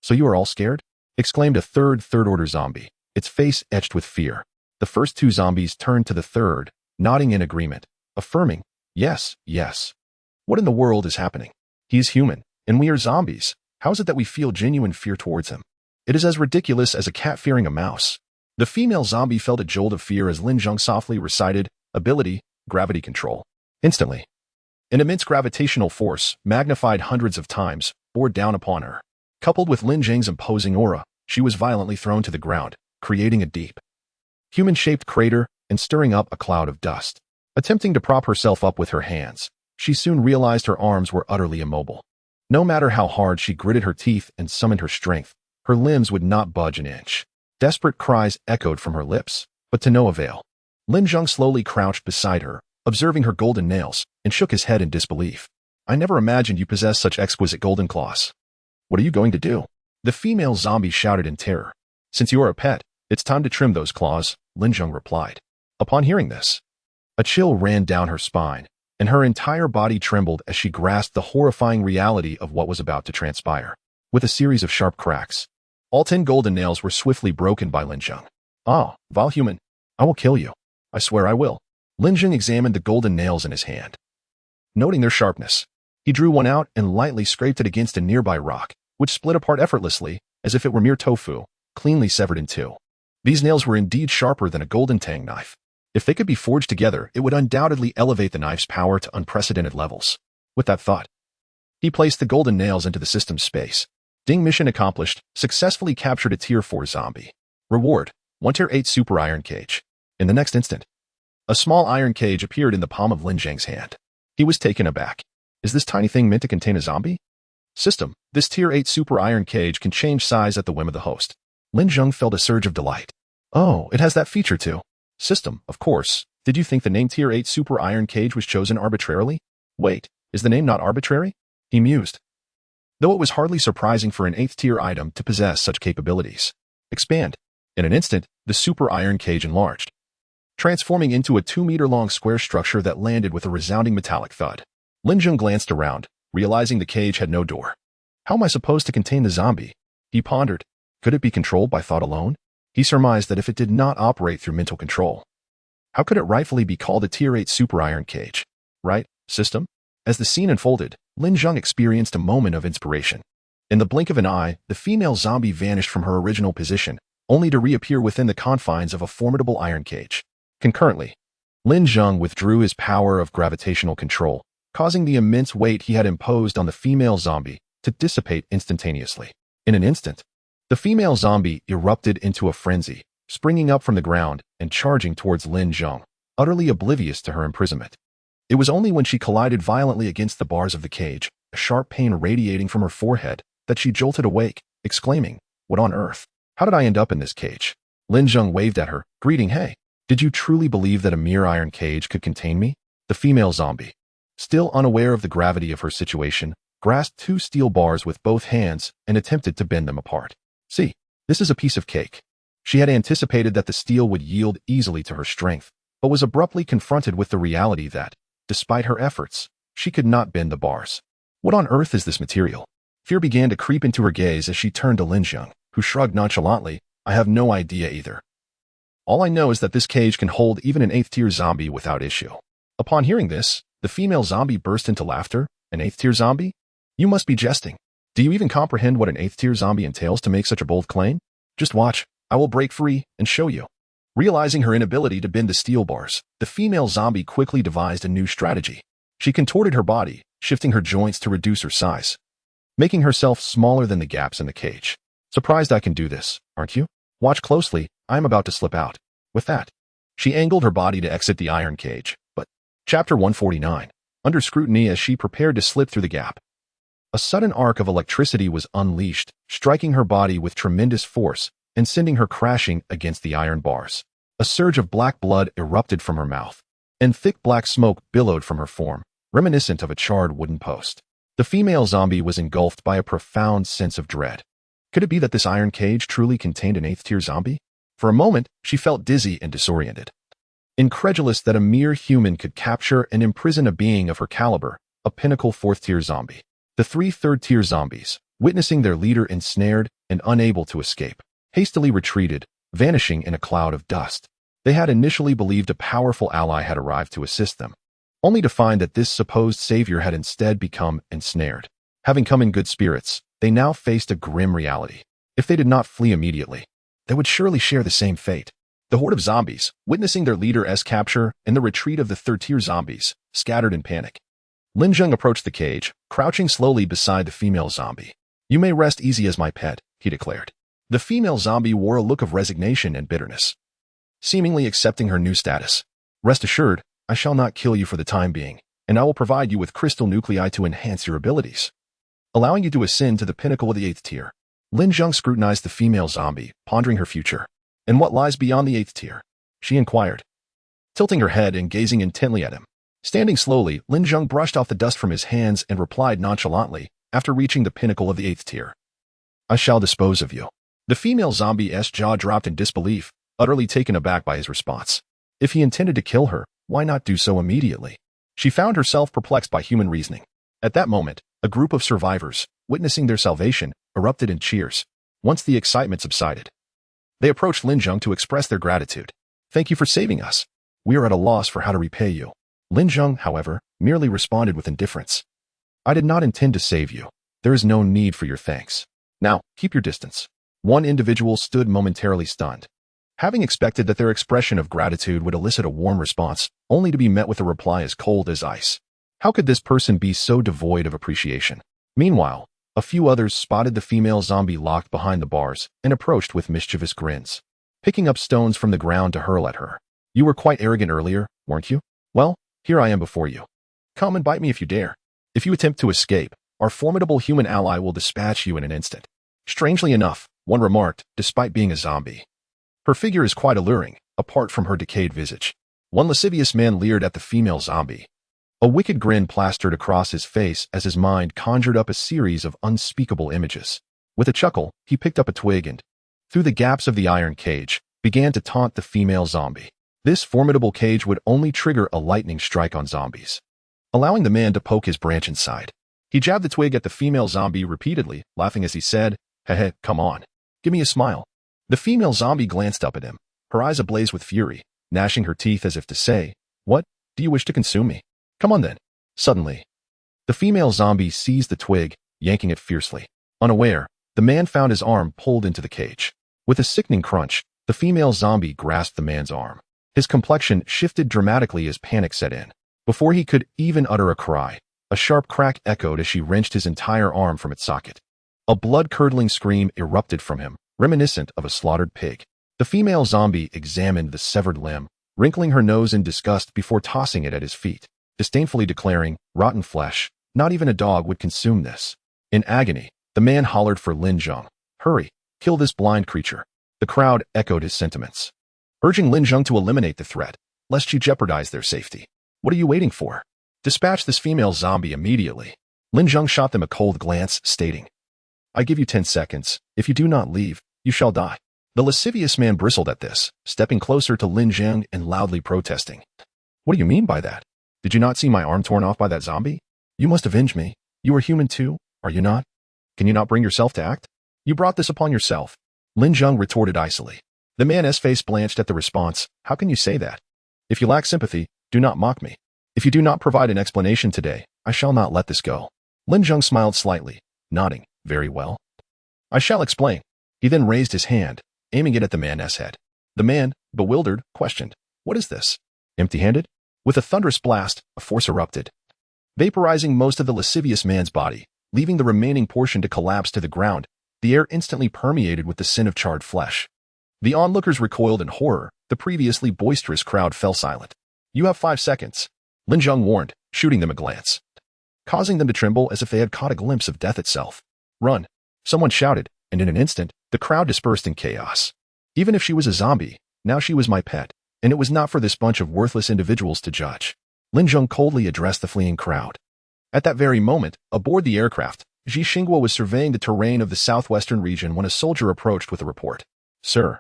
So you are all scared?" exclaimed a 3rd Order zombie, its face etched with fear. The first 2 zombies turned to the 3rd, nodding in agreement, affirming, "Yes, yes. What in the world is happening? He is human, and we are zombies. How is it that we feel genuine fear towards him? It is as ridiculous as a cat fearing a mouse." The female zombie felt a jolt of fear as Lin Zheng softly recited, "Ability, gravity control." Instantly, an immense gravitational force, magnified hundreds of times, bore down upon her. Coupled with Lin Zheng's imposing aura, she was violently thrown to the ground, creating a deep, human-shaped crater and stirring up a cloud of dust. Attempting to prop herself up with her hands, she soon realized her arms were utterly immobile. No matter how hard she gritted her teeth and summoned her strength, her limbs would not budge an inch. Desperate cries echoed from her lips, but to no avail. Lin Zheng slowly crouched beside her, observing her golden nails, and shook his head in disbelief. "I never imagined you possessed such exquisite golden claws. What are you going to do?" The female zombie shouted in terror. "Since you are a pet, it's time to trim those claws," Lin Zheng replied. Upon hearing this, a chill ran down her spine, and her entire body trembled as she grasped the horrifying reality of what was about to transpire. With a series of sharp cracks, all 10 golden nails were swiftly broken by Lin Zheng. "Ah, vile human, I will kill you. I swear I will." Lin Zheng examined the golden nails in his hand. Noting their sharpness, he drew one out and lightly scraped it against a nearby rock, which split apart effortlessly, as if it were mere tofu, cleanly severed in 2. These nails were indeed sharper than a golden tang knife. If they could be forged together, it would undoubtedly elevate the knife's power to unprecedented levels. With that thought, he placed the golden nails into the system's space. Ding, mission accomplished, successfully captured a Tier 4 zombie. Reward, 1 Tier 8 Super Iron Cage. In the next instant, A small iron cage appeared in the palm of Lin Zheng's hand. He was taken aback. Is this tiny thing meant to contain a zombie? System. This Tier 8 super iron cage can change size at the whim of the host. Lin Zheng felt a surge of delight. Oh, it has that feature too. System. Of course. Did you think the name Tier 8 super iron cage was chosen arbitrarily? Wait, is the name not arbitrary? He mused. Though it was hardly surprising for an 8th tier item to possess such capabilities. Expand. In an instant, the super iron cage enlarged, transforming into a 2-meter-long square structure that landed with a resounding metallic thud. Lin Zheng glanced around, realizing the cage had no door. How am I supposed to contain the zombie? He pondered. Could it be controlled by thought alone? He surmised that if it did not operate through mental control, how could it rightfully be called a Tier 8 super iron cage? Right, system? As the scene unfolded, Lin Zheng experienced a moment of inspiration. In the blink of an eye, the female zombie vanished from her original position, only to reappear within the confines of a formidable iron cage. Concurrently, Lin Zheng withdrew his power of gravitational control, causing the immense weight he had imposed on the female zombie to dissipate instantaneously. In an instant, the female zombie erupted into a frenzy, springing up from the ground and charging towards Lin Zheng, utterly oblivious to her imprisonment. It was only when she collided violently against the bars of the cage, a sharp pain radiating from her forehead, that she jolted awake, exclaiming, "What on earth? How did I end up in this cage?" Lin Zheng waved at her, greeting, "Hey, did you truly believe that a mere iron cage could contain me?" The female zombie, still unaware of the gravity of her situation, grasped 2 steel bars with both hands and attempted to bend them apart. See, this is a piece of cake. She had anticipated that the steel would yield easily to her strength, but was abruptly confronted with the reality that, despite her efforts, she could not bend the bars. What on earth is this material? Fear began to creep into her gaze as she turned to Lin Zheng, who shrugged nonchalantly, "I have no idea either. All I know is that this cage can hold even an 8th tier zombie without issue." Upon hearing this, the female zombie burst into laughter. "An 8th tier zombie? You must be jesting. Do you even comprehend what an 8th tier zombie entails to make such a bold claim? Just watch, I will break free and show you." Realizing her inability to bend the steel bars, the female zombie quickly devised a new strategy. She contorted her body, shifting her joints to reduce her size, making herself smaller than the gaps in the cage. "Surprised I can do this, aren't you? Watch closely, I am about to slip out." With that, she angled her body to exit the iron cage. But, Chapter 149, under scrutiny as she prepared to slip through the gap, a sudden arc of electricity was unleashed, striking her body with tremendous force and sending her crashing against the iron bars. A surge of black blood erupted from her mouth, and thick black smoke billowed from her form, reminiscent of a charred wooden post. The female zombie was engulfed by a profound sense of dread. Could it be that this iron cage truly contained an 8th tier zombie? For a moment, she felt dizzy and disoriented, incredulous that a mere human could capture and imprison a being of her caliber, a pinnacle 4th tier zombie. The 3 3rd tier zombies, witnessing their leader ensnared and unable to escape, hastily retreated, vanishing in a cloud of dust. They had initially believed a powerful ally had arrived to assist them, only to find that this supposed savior had instead become ensnared. Having come in good spirits, they now faced a grim reality. If they did not flee immediately, they would surely share the same fate. The horde of zombies, witnessing their leader's capture and the retreat of the 3rd tier zombies, scattered in panic. Lin Zheng approached the cage, crouching slowly beside the female zombie. "You may rest easy as my pet," he declared. The female zombie wore a look of resignation and bitterness, seemingly accepting her new status. "Rest assured, I shall not kill you for the time being, and I will provide you with crystal nuclei to enhance your abilities, allowing you to ascend to the pinnacle of the 8th tier. Lin Zheng scrutinized the female zombie, pondering her future. "And what lies beyond the 8th tier?" she inquired, tilting her head and gazing intently at him. Standing slowly, Lin Zheng brushed off the dust from his hands and replied nonchalantly, after reaching the pinnacle of the 8th tier, "I shall dispose of you." The female zombie's jaw dropped in disbelief, utterly taken aback by his response. If he intended to kill her, why not do so immediately? She found herself perplexed by human reasoning. At that moment, a group of survivors, witnessing their salvation, erupted in cheers. Once the excitement subsided, they approached Lin Zheng to express their gratitude. "Thank you for saving us. We are at a loss for how to repay you." Lin Zheng, however, merely responded with indifference. "I did not intend to save you. There is no need for your thanks. Now, keep your distance." One individual stood momentarily stunned, having expected that their expression of gratitude would elicit a warm response, only to be met with a reply as cold as ice. How could this person be so devoid of appreciation? Meanwhile, a few others spotted the female zombie locked behind the bars and approached with mischievous grins, picking up stones from the ground to hurl at her. "You were quite arrogant earlier, weren't you? Well, here I am before you. Come and bite me if you dare. If you attempt to escape, our formidable human ally will dispatch you in an instant. Strangely enough, one remarked, despite being a zombie. Her figure is quite alluring, apart from her decayed visage. One lascivious man leered at the female zombie. A wicked grin plastered across his face as his mind conjured up a series of unspeakable images. With a chuckle, he picked up a twig and, through the gaps of the iron cage, began to taunt the female zombie. This formidable cage would only trigger a lightning strike on zombies, allowing the man to poke his branch inside. He jabbed the twig at the female zombie repeatedly, laughing as he said, "Heh, come on. Give me a smile." The female zombie glanced up at him, her eyes ablaze with fury, gnashing her teeth as if to say, "What? Do you wish to consume me? Come on then." Suddenly, the female zombie seized the twig, yanking it fiercely. Unaware, the man found his arm pulled into the cage. With a sickening crunch, the female zombie grasped the man's arm. His complexion shifted dramatically as panic set in. Before he could even utter a cry, a sharp crack echoed as she wrenched his entire arm from its socket. A blood-curdling scream erupted from him, reminiscent of a slaughtered pig. The female zombie examined the severed limb, wrinkling her nose in disgust before tossing it at his feet, disdainfully declaring, "Rotten flesh, not even a dog would consume this." In agony, the man hollered for Lin Zheng. "Hurry, kill this blind creature." The crowd echoed his sentiments, urging Lin Zheng to eliminate the threat, lest she jeopardize their safety. "What are you waiting for? Dispatch this female zombie immediately." Lin Zheng shot them a cold glance, stating, "I give you 10 seconds. If you do not leave, you shall die." The lascivious man bristled at this, stepping closer to Lin Zheng and loudly protesting. "What do you mean by that? Did you not see my arm torn off by that zombie? You must avenge me. You are human too, are you not? Can you not bring yourself to act? You brought this upon yourself." Lin Zheng retorted icily. The man's face blanched at the response. "How can you say that? If you lack sympathy, do not mock me. If you do not provide an explanation today, I shall not let this go." Lin Zheng smiled slightly, nodding, "Very well. I shall explain." He then raised his hand, aiming it at the man's head. The man, bewildered, questioned, "What is this? Empty-handed?" With a thunderous blast, a force erupted, vaporizing most of the lascivious man's body, leaving the remaining portion to collapse to the ground. The air instantly permeated with the scent of charred flesh. The onlookers recoiled in horror. The previously boisterous crowd fell silent. "You have 5 seconds," Lin Zheng warned, shooting them a glance, causing them to tremble as if they had caught a glimpse of death itself. "Run!" someone shouted, and in an instant, the crowd dispersed in chaos. Even if she was a zombie, now she was my pet, and it was not for this bunch of worthless individuals to judge. Lin Zheng coldly addressed the fleeing crowd. At that very moment, aboard the aircraft, Ji Xingguo was surveying the terrain of the southwestern region when a soldier approached with a report. "Sir,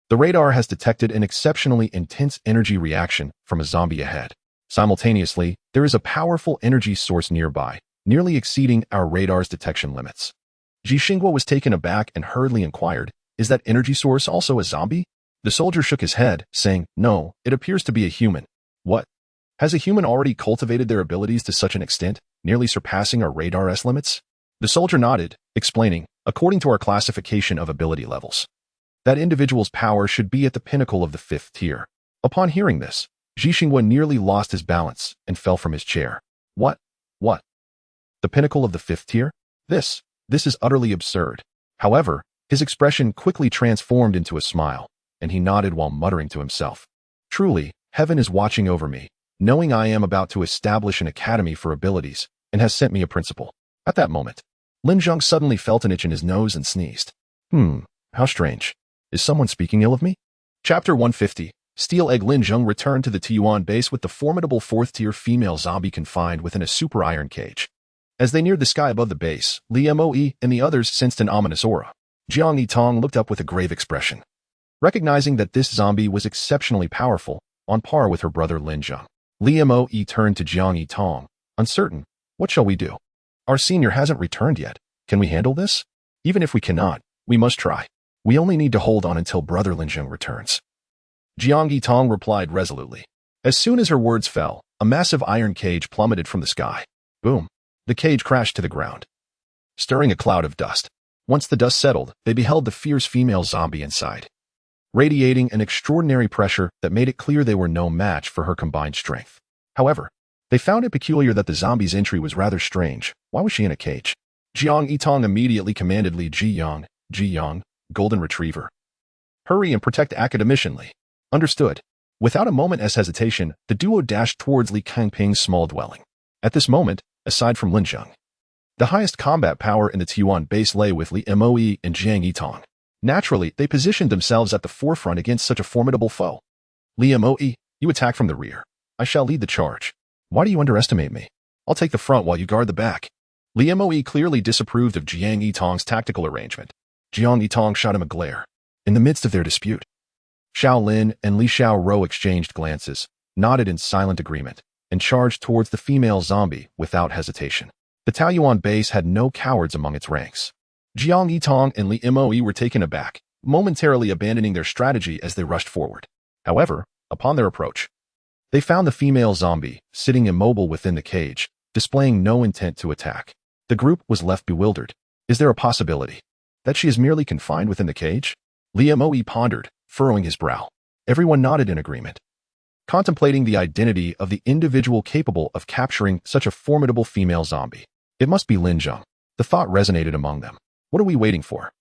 the radar has detected an exceptionally intense energy reaction from a zombie ahead. Simultaneously, there is a powerful energy source nearby, nearly exceeding our radar's detection limits." Ji Xingguo was taken aback and hurriedly inquired, "Is that energy source also a zombie?" The soldier shook his head, saying, "No, it appears to be a human." "What? Has a human already cultivated their abilities to such an extent, nearly surpassing our radar's limits?" The soldier nodded, explaining, "According to our classification of ability levels, that individual's power should be at the pinnacle of the 5th tier." Upon hearing this, Ji Xingguo nearly lost his balance and fell from his chair. What? The pinnacle of the 5th tier? This is utterly absurd." However, his expression quickly transformed into a smile, and he nodded while muttering to himself, "Truly, heaven is watching over me, knowing I am about to establish an academy for abilities, and has sent me a principal." At that moment, Lin Zheng suddenly felt an itch in his nose and sneezed. How strange. Is someone speaking ill of me? Chapter 150. Steel Egg. Lin Zheng returned to the Tiyuan base with the formidable 4th-tier female zombie confined within a super iron cage. As they neared the sky above the base, Li Moe and the others sensed an ominous aura. Jiang Yitong looked up with a grave expression, recognizing that this zombie was exceptionally powerful, on par with her brother Lin Zheng. Li Moe turned to Jiang Yitong, uncertain. "What shall we do? Our senior hasn't returned yet. Can we handle this? Even if we cannot, we must try. We only need to hold on until brother Lin Zheng returns." Jiang Yitong replied resolutely. As soon as her words fell, a massive iron cage plummeted from the sky. Boom. The cage crashed to the ground, stirring a cloud of dust. Once the dust settled, they beheld the fierce female zombie inside, radiating an extraordinary pressure that made it clear they were no match for her combined strength. However, they found it peculiar that the zombie's entry was rather strange. Why was she in a cage? Jiang Yitong immediately commanded Li Ji Yang, Golden Retriever, "Hurry and protect academicianly." "Understood." Without a moment's hesitation, the duo dashed towards Li Kangping's small dwelling. At this moment, aside from Lin Zheng, the highest combat power in the Tuan base lay with Li Moe and Jiang Yitong. Naturally, they positioned themselves at the forefront against such a formidable foe. Li Moe, you attack from the rear. I shall lead the charge. Why do you underestimate me? I'll take the front while you guard the back. Li Moe clearly disapproved of Jiang Yitong's tactical arrangement. Jiang Yitong shot him a glare. In the midst of their dispute, Xiao Lin and Li Xiaoro exchanged glances, nodded in silent agreement, and charged towards the female zombie without hesitation. The Taoyuan base had no cowards among its ranks. Jiang Yitong and Li Moe were taken aback, momentarily abandoning their strategy as they rushed forward. However, upon their approach, they found the female zombie sitting immobile within the cage, displaying no intent to attack. The group was left bewildered. Is there a possibility that she is merely confined within the cage? Li Moe pondered, furrowing his brow. Everyone nodded in agreement, contemplating the identity of the individual capable of capturing such a formidable female zombie. It must be Lin Zheng. The thought resonated among them. What are we waiting for?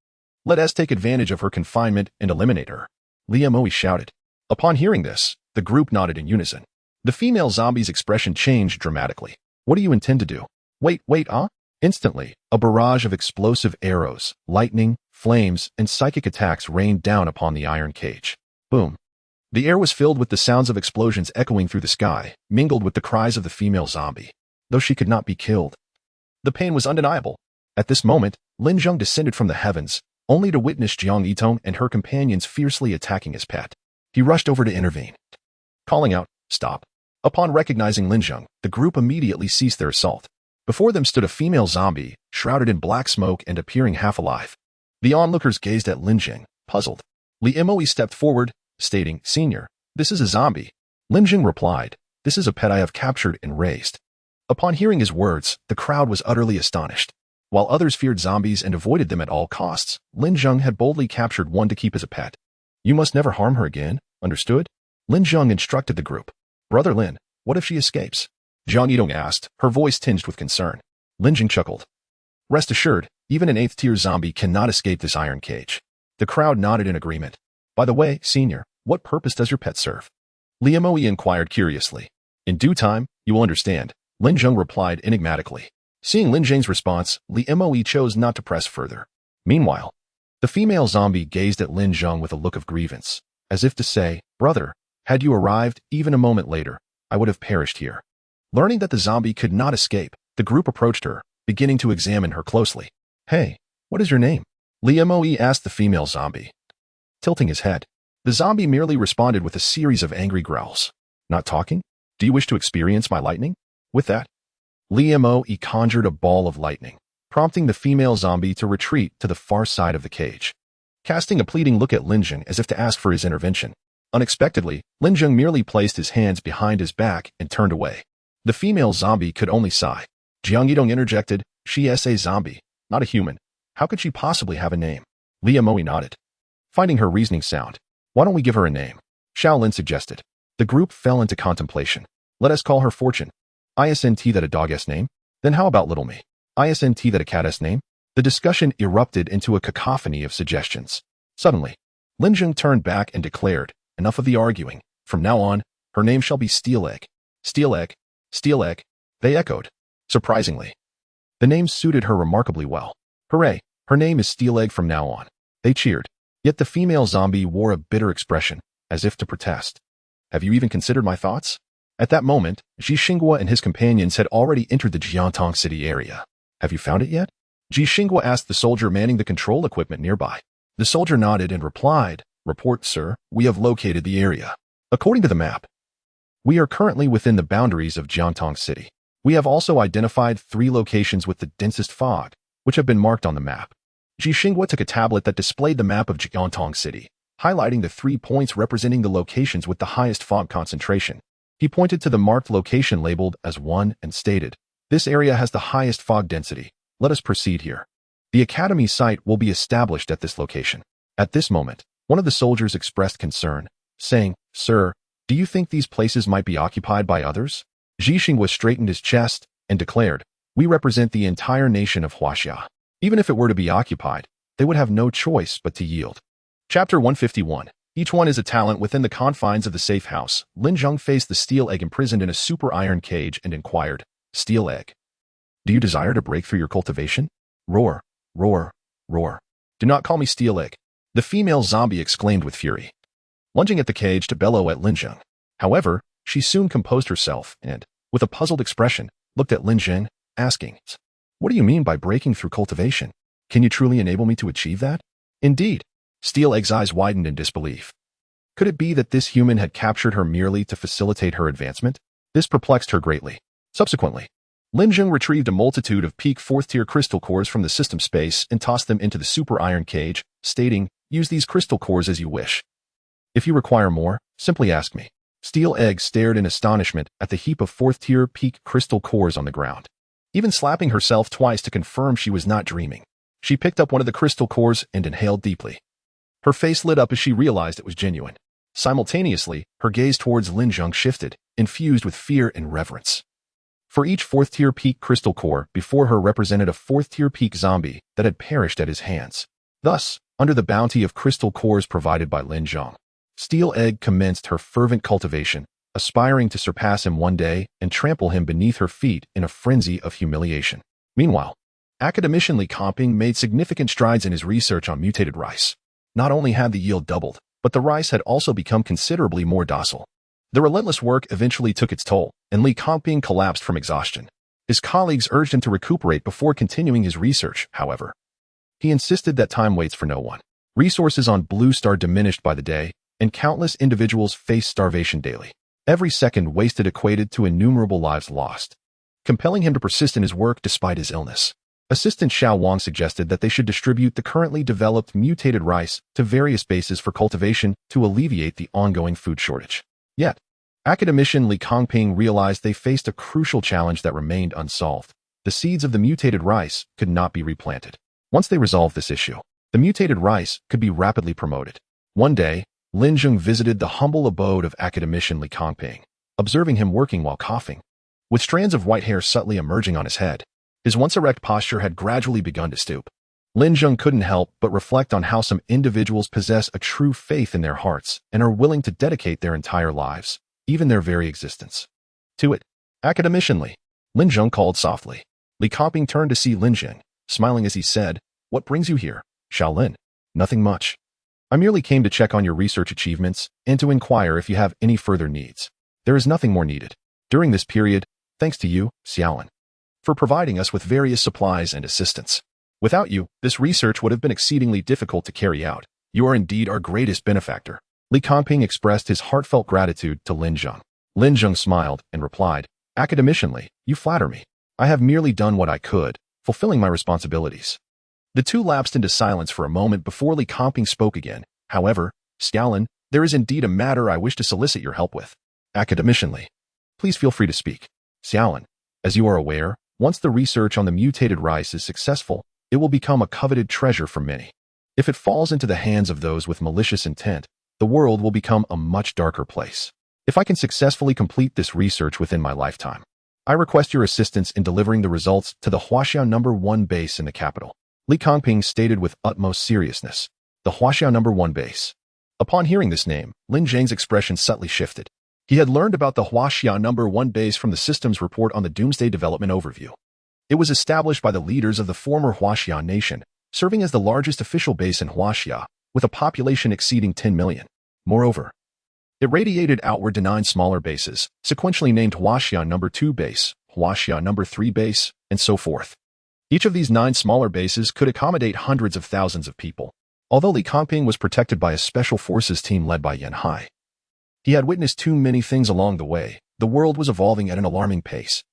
Let us take advantage of her confinement and eliminate her. Li Moe shouted. Upon hearing this, the group nodded in unison. The female zombie's expression changed dramatically. What do you intend to do? Wait, Instantly, a barrage of explosive arrows, lightning, flames, and psychic attacks rained down upon the iron cage. Boom. The air was filled with the sounds of explosions echoing through the sky, mingled with the cries of the female zombie. Though she could not be killed, the pain was undeniable. At this moment, Lin Zheng descended from the heavens, only to witness Jiang Yitong and her companions fiercely attacking his pet. He rushed over to intervene, calling out, "Stop." Upon recognizing Lin Zheng, the group immediately ceased their assault. Before them stood a female zombie, shrouded in black smoke and appearing half alive. The onlookers gazed at Lin Zheng, puzzled. Li Moe stepped forward, stating, "Senior, this is a zombie." Lin Zheng replied, "This is a pet I have captured and raised." Upon hearing his words, the crowd was utterly astonished. While others feared zombies and avoided them at all costs, Lin Zheng had boldly captured one to keep as a pet. "You must never harm her again, understood?" Lin Zheng instructed the group. "Brother Lin, what if she escapes?" Jiang Yitong asked, her voice tinged with concern. Lin Zheng chuckled. "Rest assured, even an 8th-tier zombie cannot escape this iron cage." The crowd nodded in agreement. "By the way, Senior, what purpose does your pet serve?" Li Moe inquired curiously. "In due time, you will understand," Lin Zheng replied enigmatically. Seeing Lin Zheng's response, Li Moe chose not to press further. Meanwhile, the female zombie gazed at Lin Zheng with a look of grievance, as if to say, "Brother, had you arrived even a moment later, I would have perished here." Learning that the zombie could not escape, the group approached her, beginning to examine her closely. "Hey, what is your name?" Li Moe asked the female zombie. Tilting his head, the zombie merely responded with a series of angry growls. "Not talking? Do you wish to experience my lightning?" With that, Li Moe conjured a ball of lightning, prompting the female zombie to retreat to the far side of the cage. Casting a pleading look at Lin Zheng as if to ask for his intervention. Unexpectedly, Lin Zheng merely placed his hands behind his back and turned away. The female zombie could only sigh. Jiang Yitong interjected, "She is a zombie, not a human. How could she possibly have a name?" Li Moe nodded, finding her reasoning sound. "Why don't we give her a name?" Xiao Lin suggested. The group fell into contemplation. "Let us call her Fortune. Isn't that a dog-s name? Then how about Little Me? Isn't that a cat-s name?" The discussion erupted into a cacophony of suggestions. Suddenly, Lin Zheng turned back and declared, "Enough of the arguing. From now on, her name shall be Steel Egg." "Steel Egg, Steel Egg," they echoed. Surprisingly, the name suited her remarkably well. "Hooray, her name is Steel Egg from now on." They cheered. Yet the female zombie wore a bitter expression, as if to protest. "Have you even considered my thoughts?" At that moment, Ji Xinghua and his companions had already entered the Jiantong city area. "Have you found it yet?" Ji Xinghua asked the soldier manning the control equipment nearby. The soldier nodded and replied, "Report, sir, we have located the area. According to the map, we are currently within the boundaries of Jiantong City. We have also identified 3 locations with the densest fog, which have been marked on the map." Ji Xinghua took a tablet that displayed the map of Jiantong City, highlighting the 3 points representing the locations with the highest fog concentration. He pointed to the marked location labeled as 1 and stated, "This area has the highest fog density. Let us proceed here. The academy site will be established at this location." At this moment, one of the soldiers expressed concern, saying, "Sir, do you think these places might be occupied by others?" Ji Xinghua straightened his chest and declared, "We represent the entire nation of Huaxia. Even if it were to be occupied, they would have no choice but to yield." Chapter 151. Each one is a talent within the confines of the safe house. Lin Zheng faced the steel egg imprisoned in a super iron cage and inquired, "Steel egg, do you desire to break through your cultivation?" Roar, roar, roar. "Do not call me steel egg," the female zombie exclaimed with fury, lunging at the cage to bellow at Lin Zheng. However, she soon composed herself and, with a puzzled expression, looked at Lin Zheng, asking, "What do you mean by breaking through cultivation? Can you truly enable me to achieve that?" Indeed, Steel Egg's eyes widened in disbelief. Could it be that this human had captured her merely to facilitate her advancement? This perplexed her greatly. Subsequently, Lin Zheng retrieved a multitude of peak 4th-tier crystal cores from the system space and tossed them into the super iron cage, stating, "Use these crystal cores as you wish. If you require more, simply ask me." Steel Egg stared in astonishment at the heap of 4th-tier peak crystal cores on the ground. Even slapping herself twice to confirm she was not dreaming, she picked up one of the crystal cores and inhaled deeply. Her face lit up as she realized it was genuine. Simultaneously, her gaze towards Lin Zheng shifted, infused with fear and reverence. For each 4th-tier peak crystal core before her represented a 4th-tier peak zombie that had perished at his hands. Thus, under the bounty of crystal cores provided by Lin Zheng, Steel Egg commenced her fervent cultivation, aspiring to surpass him one day and trample him beneath her feet in a frenzy of humiliation. Meanwhile, academician Li Comping made significant strides in his research on mutated rice. Not only had the yield doubled, but the rice had also become considerably more docile. The relentless work eventually took its toll, and Li Comping collapsed from exhaustion. His colleagues urged him to recuperate before continuing his research, however. He insisted that time waits for no one. Resources on Blue Star diminished by the day, and countless individuals faced starvation daily. Every second wasted equated to innumerable lives lost, compelling him to persist in his work despite his illness. Assistant Xiao Wang suggested that they should distribute the currently developed mutated rice to various bases for cultivation to alleviate the ongoing food shortage. Yet, academician Li Comping realized they faced a crucial challenge that remained unsolved. The seeds of the mutated rice could not be replanted. Once they resolved this issue, the mutated rice could be rapidly promoted. One day, Lin Zheng visited the humble abode of academician Li Comping, observing him working while coughing. With strands of white hair subtly emerging on his head, his once erect posture had gradually begun to stoop. Lin Zheng couldn't help but reflect on how some individuals possess a true faith in their hearts and are willing to dedicate their entire lives, even their very existence, to it. Academician Lin Zheng called softly. Li Comping turned to see Lin Zheng, smiling as he said, "What brings you here, Shaolin?" "Nothing much. I merely came to check on your research achievements and to inquire if you have any further needs. There is nothing more needed. During this period, thanks to you, Xiaolin, for providing us with various supplies and assistance. Without you, this research would have been exceedingly difficult to carry out. You are indeed our greatest benefactor." Li Comping expressed his heartfelt gratitude to Lin Zheng. Lin Zheng smiled and replied, "Academician Li, you flatter me. I have merely done what I could, fulfilling my responsibilities." The two lapsed into silence for a moment before Li Comping spoke again. "However, Xiaolin, there is indeed a matter I wish to solicit your help with." "Academician Li, please feel free to speak." "Xiaolin, as you are aware, once the research on the mutated rice is successful, it will become a coveted treasure for many. If it falls into the hands of those with malicious intent, the world will become a much darker place. If I can successfully complete this research within my lifetime, I request your assistance in delivering the results to the Huaxiao No. 1 base in the capital." Li Comping stated with utmost seriousness, "The Huaxiao No. 1 base." Upon hearing this name, Lin Zheng's expression subtly shifted. He had learned about the Huaxiao No. 1 base from the system's report on the Doomsday Development Overview. It was established by the leaders of the former Huaxiao nation, serving as the largest official base in Huaxia, with a population exceeding 10 million. Moreover, it radiated outward to 9 smaller bases, sequentially named Huaxiao No. 2 base, Huaxiao No. 3 base, and so forth. Each of these 9 smaller bases could accommodate hundreds of thousands of people. Although Li Comping was protected by a special forces team led by Yan Hai, he had witnessed too many things along the way. The world was evolving at an alarming pace.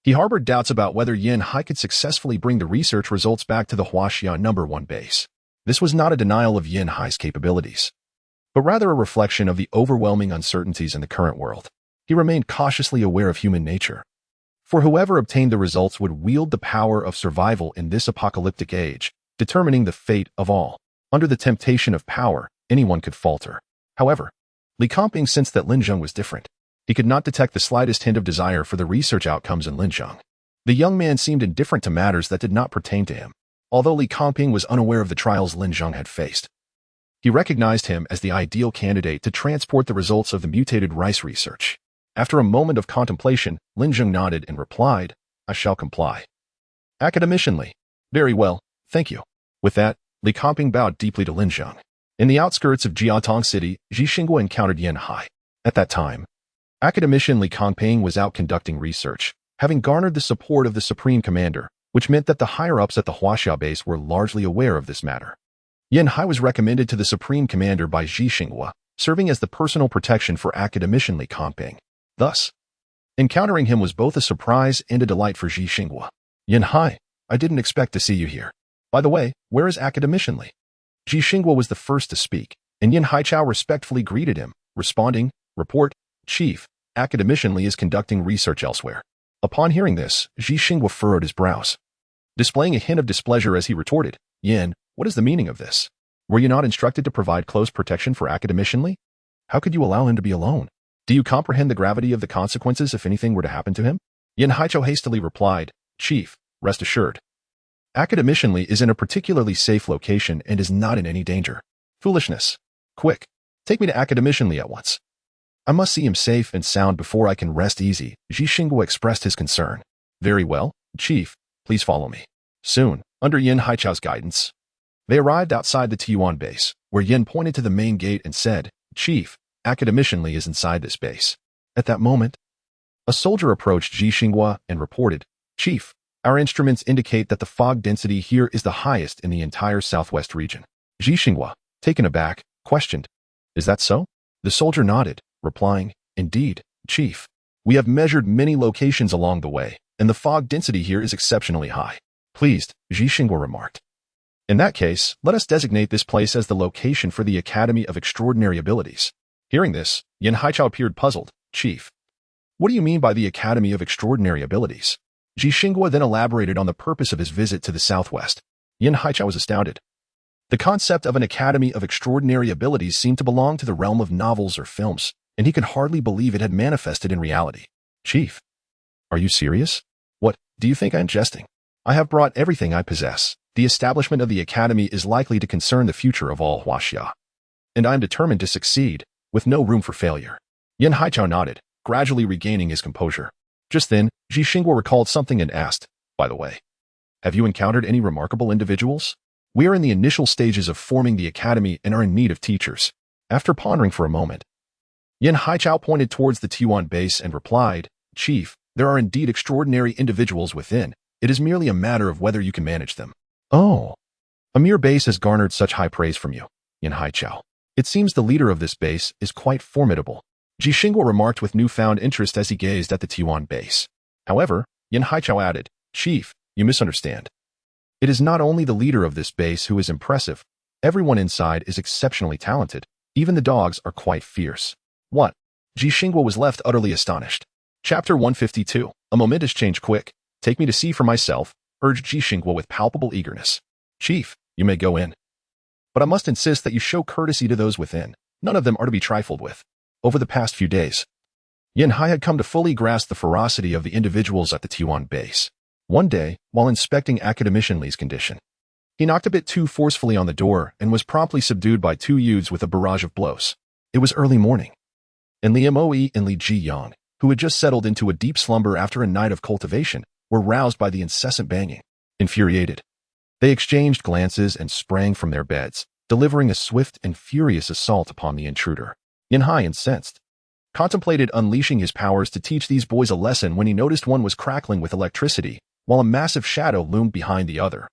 He harbored doubts about whether Yan Hai could successfully bring the research results back to the Huaxiao No. 1 base. This was not a denial of Yan Hai's capabilities, but rather a reflection of the overwhelming uncertainties in the current world. He remained cautiously aware of human nature. For whoever obtained the results would wield the power of survival in this apocalyptic age, determining the fate of all. Under the temptation of power, anyone could falter. However, Li Comping sensed that Lin Zheng was different. He could not detect the slightest hint of desire for the research outcomes in Lin Zheng. The young man seemed indifferent to matters that did not pertain to him. Although Li Comping was unaware of the trials Lin Zheng had faced, He recognized him as the ideal candidate to transport the results of the mutated rice research. After a moment of contemplation, Lin Zheng nodded and replied, "I shall comply." Academicianly. "Very well, thank you." With that, Li Kangping bowed deeply to Lin Zheng. In the outskirts of Jiatong City, Zhi Xinghua encountered Yan Hai. At that time, academician Li Kangping was out conducting research, having garnered the support of the Supreme Commander, which meant that the higher-ups at the Huaxia base were largely aware of this matter. Yan Hai was recommended to the Supreme Commander by Zhi Xinghua, serving as the personal protection for academician Li Kangping. Thus, encountering him was both a surprise and a delight for Zhi Xinghua. "Yan Hai, I didn't expect to see you here. By the way, where is academician Li?" Zhi Xinghua was the first to speak, and Yan Haichao respectfully greeted him, responding, "Report, Chief, academician Li is conducting research elsewhere." Upon hearing this, Zhi Xinghua furrowed his brows, displaying a hint of displeasure as he retorted, "Yan, what is the meaning of this? Were you not instructed to provide close protection for academician Li? How could you allow him to be alone? Do you comprehend the gravity of the consequences if anything were to happen to him?" Yan Haichao hastily replied, "Chief, rest assured. Academician Li is in a particularly safe location and is not in any danger." "Foolishness. Quick, take me to academician Li at once. I must see him safe and sound before I can rest easy." Zhi Xinghua expressed his concern. "Very well, Chief, please follow me." Soon, under Yan Haichao's guidance, they arrived outside the Tiyuan base, where Yan pointed to the main gate and said, "Chief, academician Li is inside this base." At that moment, a soldier approached Zhi Xinghua and reported, "Chief, our instruments indicate that the fog density here is the highest in the entire southwest region." Zhi Xinghua, taken aback, questioned, "Is that so?" The soldier nodded, replying, "Indeed, Chief. We have measured many locations along the way, and the fog density here is exceptionally high." Pleased, Zhi Xinghua remarked, "In that case, let us designate this place as the location for the Academy of Extraordinary Abilities." Hearing this, Yan Haichao appeared puzzled. "Chief, what do you mean by the Academy of Extraordinary Abilities?" Zhi Xinghua then elaborated on the purpose of his visit to the southwest. Yan Haichao was astounded. The concept of an Academy of Extraordinary Abilities seemed to belong to the realm of novels or films, and he could hardly believe it had manifested in reality. "Chief, are you serious? What, do you think I'm jesting? I have brought everything I possess. The establishment of the Academy is likely to concern the future of all Huaxia, and I am determined to succeed, with no room for failure." Yan Haichao nodded, gradually regaining his composure. Just then, Zhi Xinghua recalled something and asked, "By the way, have you encountered any remarkable individuals? We are in the initial stages of forming the Academy and are in need of teachers." After pondering for a moment, Yan Haichao pointed towards the Tiyuan base and replied, "Chief, there are indeed extraordinary individuals within. It is merely a matter of whether you can manage them." "Oh, a mere base has garnered such high praise from you, Yan Haichao. It seems the leader of this base is quite formidable." Zhi Xinghua remarked with newfound interest as he gazed at the Tiyuan base. However, Yan Haichao added, "Chief, you misunderstand. It is not only the leader of this base who is impressive. Everyone inside is exceptionally talented. Even the dogs are quite fierce." "What?" Zhi Xinghua was left utterly astonished. Chapter 152. A momentous change quick. "Take me to see for myself," urged Zhi Xinghua with palpable eagerness. "Chief, you may go in. But I must insist that you show courtesy to those within. None of them are to be trifled with." Over the past few days, Yan Hai had come to fully grasp the ferocity of the individuals at the Tiyuan base. One day, while inspecting academician Li's condition, he knocked a bit too forcefully on the door and was promptly subdued by two youths with a barrage of blows. It was early morning, and Li Moe and Li Jiyang, who had just settled into a deep slumber after a night of cultivation, were roused by the incessant banging. Infuriated, they exchanged glances and sprang from their beds, delivering a swift and furious assault upon the intruder. Yan Hai, incensed, contemplated unleashing his powers to teach these boys a lesson when he noticed one was crackling with electricity, while a massive shadow loomed behind the other,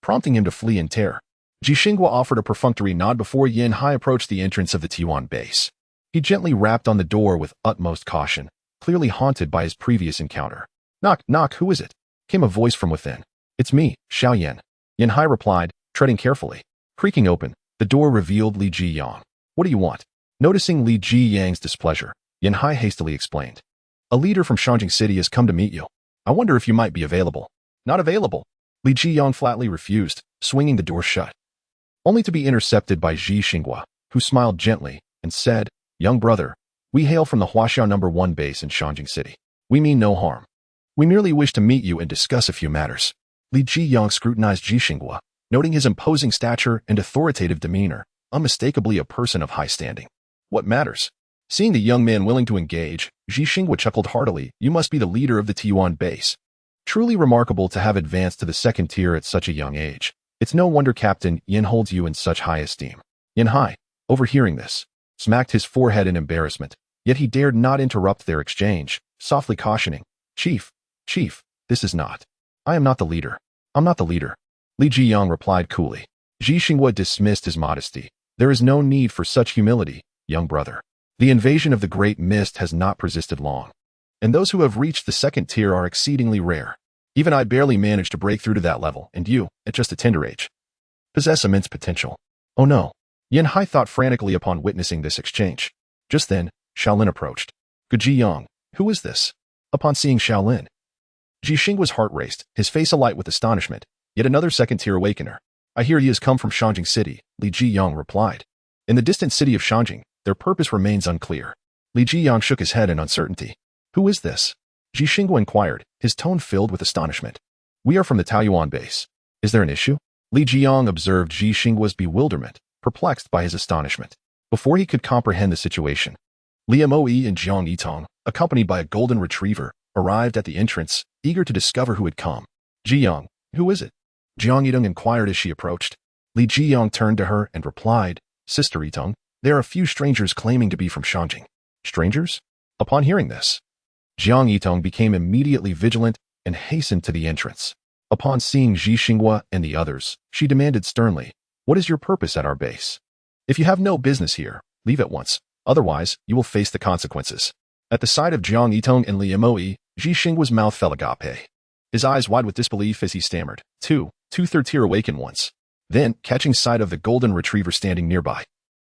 prompting him to flee in terror. Zhi Xinghua offered a perfunctory nod before Yan Hai approached the entrance of the Tiyuan base. He gently rapped on the door with utmost caution, clearly haunted by his previous encounter. "Knock, knock, who is it?" came a voice from within. "It's me, Xiao Yan." Yan Hai replied, treading carefully. Creaking open, the door revealed Li Jiyang. "What do you want?" Noticing Li Jiyang's displeasure, Yan Hai hastily explained, "A leader from Shanjing City has come to meet you. I wonder if you might be available." "Not available." Li Jiyang flatly refused, swinging the door shut, only to be intercepted by Zhi Xinghua, who smiled gently and said, "Young brother, we hail from the Huaxiao No. 1 base in Shanjing City. We mean no harm. We merely wish to meet you and discuss a few matters." Li Jiyang scrutinized Zhi Xinghua, noting his imposing stature and authoritative demeanor, unmistakably a person of high standing. What matters? Seeing the young man willing to engage, Ji Xingwa chuckled heartily. You must be the leader of the Tuan base. Truly remarkable to have advanced to the second tier at such a young age. It's no wonder Captain Yin holds you in such high esteem. Yin Hai, overhearing this, smacked his forehead in embarrassment, yet he dared not interrupt their exchange, softly cautioning, Chief, this is not. I am not the leader. I'm not the leader. Li Jiyang replied coolly. Ji Xingwa dismissed his modesty. There is no need for such humility, young brother. The invasion of the Great Mist has not persisted long, and those who have reached the second tier are exceedingly rare. Even I barely managed to break through to that level, and you, at just a tender age, possess immense potential. Oh no. Yin Hai thought frantically upon witnessing this exchange. Just then, Shaolin approached. Good Jiyang, who is this? Upon seeing Shaolin, Ji Xingwa's heart raced, his face alight with astonishment. Yet another second-tier awakener. I hear he has come from Shanjing City, Li Jiyang replied. In the distant city of Shanjing, their purpose remains unclear. Li Jiyang shook his head in uncertainty. Who is this? Ji Xingwa inquired, his tone filled with astonishment. We are from the Taoyuan base. Is there an issue? Li Jiyang observed Ji Xingwa's bewilderment, perplexed by his astonishment. Before he could comprehend the situation, Liu Moe and Jiang Yitong, accompanied by a golden retriever, arrived at the entrance, eager to discover who had come. Jiyang, who is it? Jiang Yitong inquired as she approached. Li Jiyang turned to her and replied, Sister Yitong, there are a few strangers claiming to be from Shanjing. Strangers? Upon hearing this, Jiang Yitong became immediately vigilant and hastened to the entrance. Upon seeing Ji Xingwa and the others, she demanded sternly, What is your purpose at our base? If you have no business here, leave at once. Otherwise, you will face the consequences. At the sight of Jiang Yitong and Liu Moe, Ji Xingwa's mouth fell agape. His eyes wide with disbelief as he stammered, two third-tier awakened ones. Then, catching sight of the golden retriever standing nearby,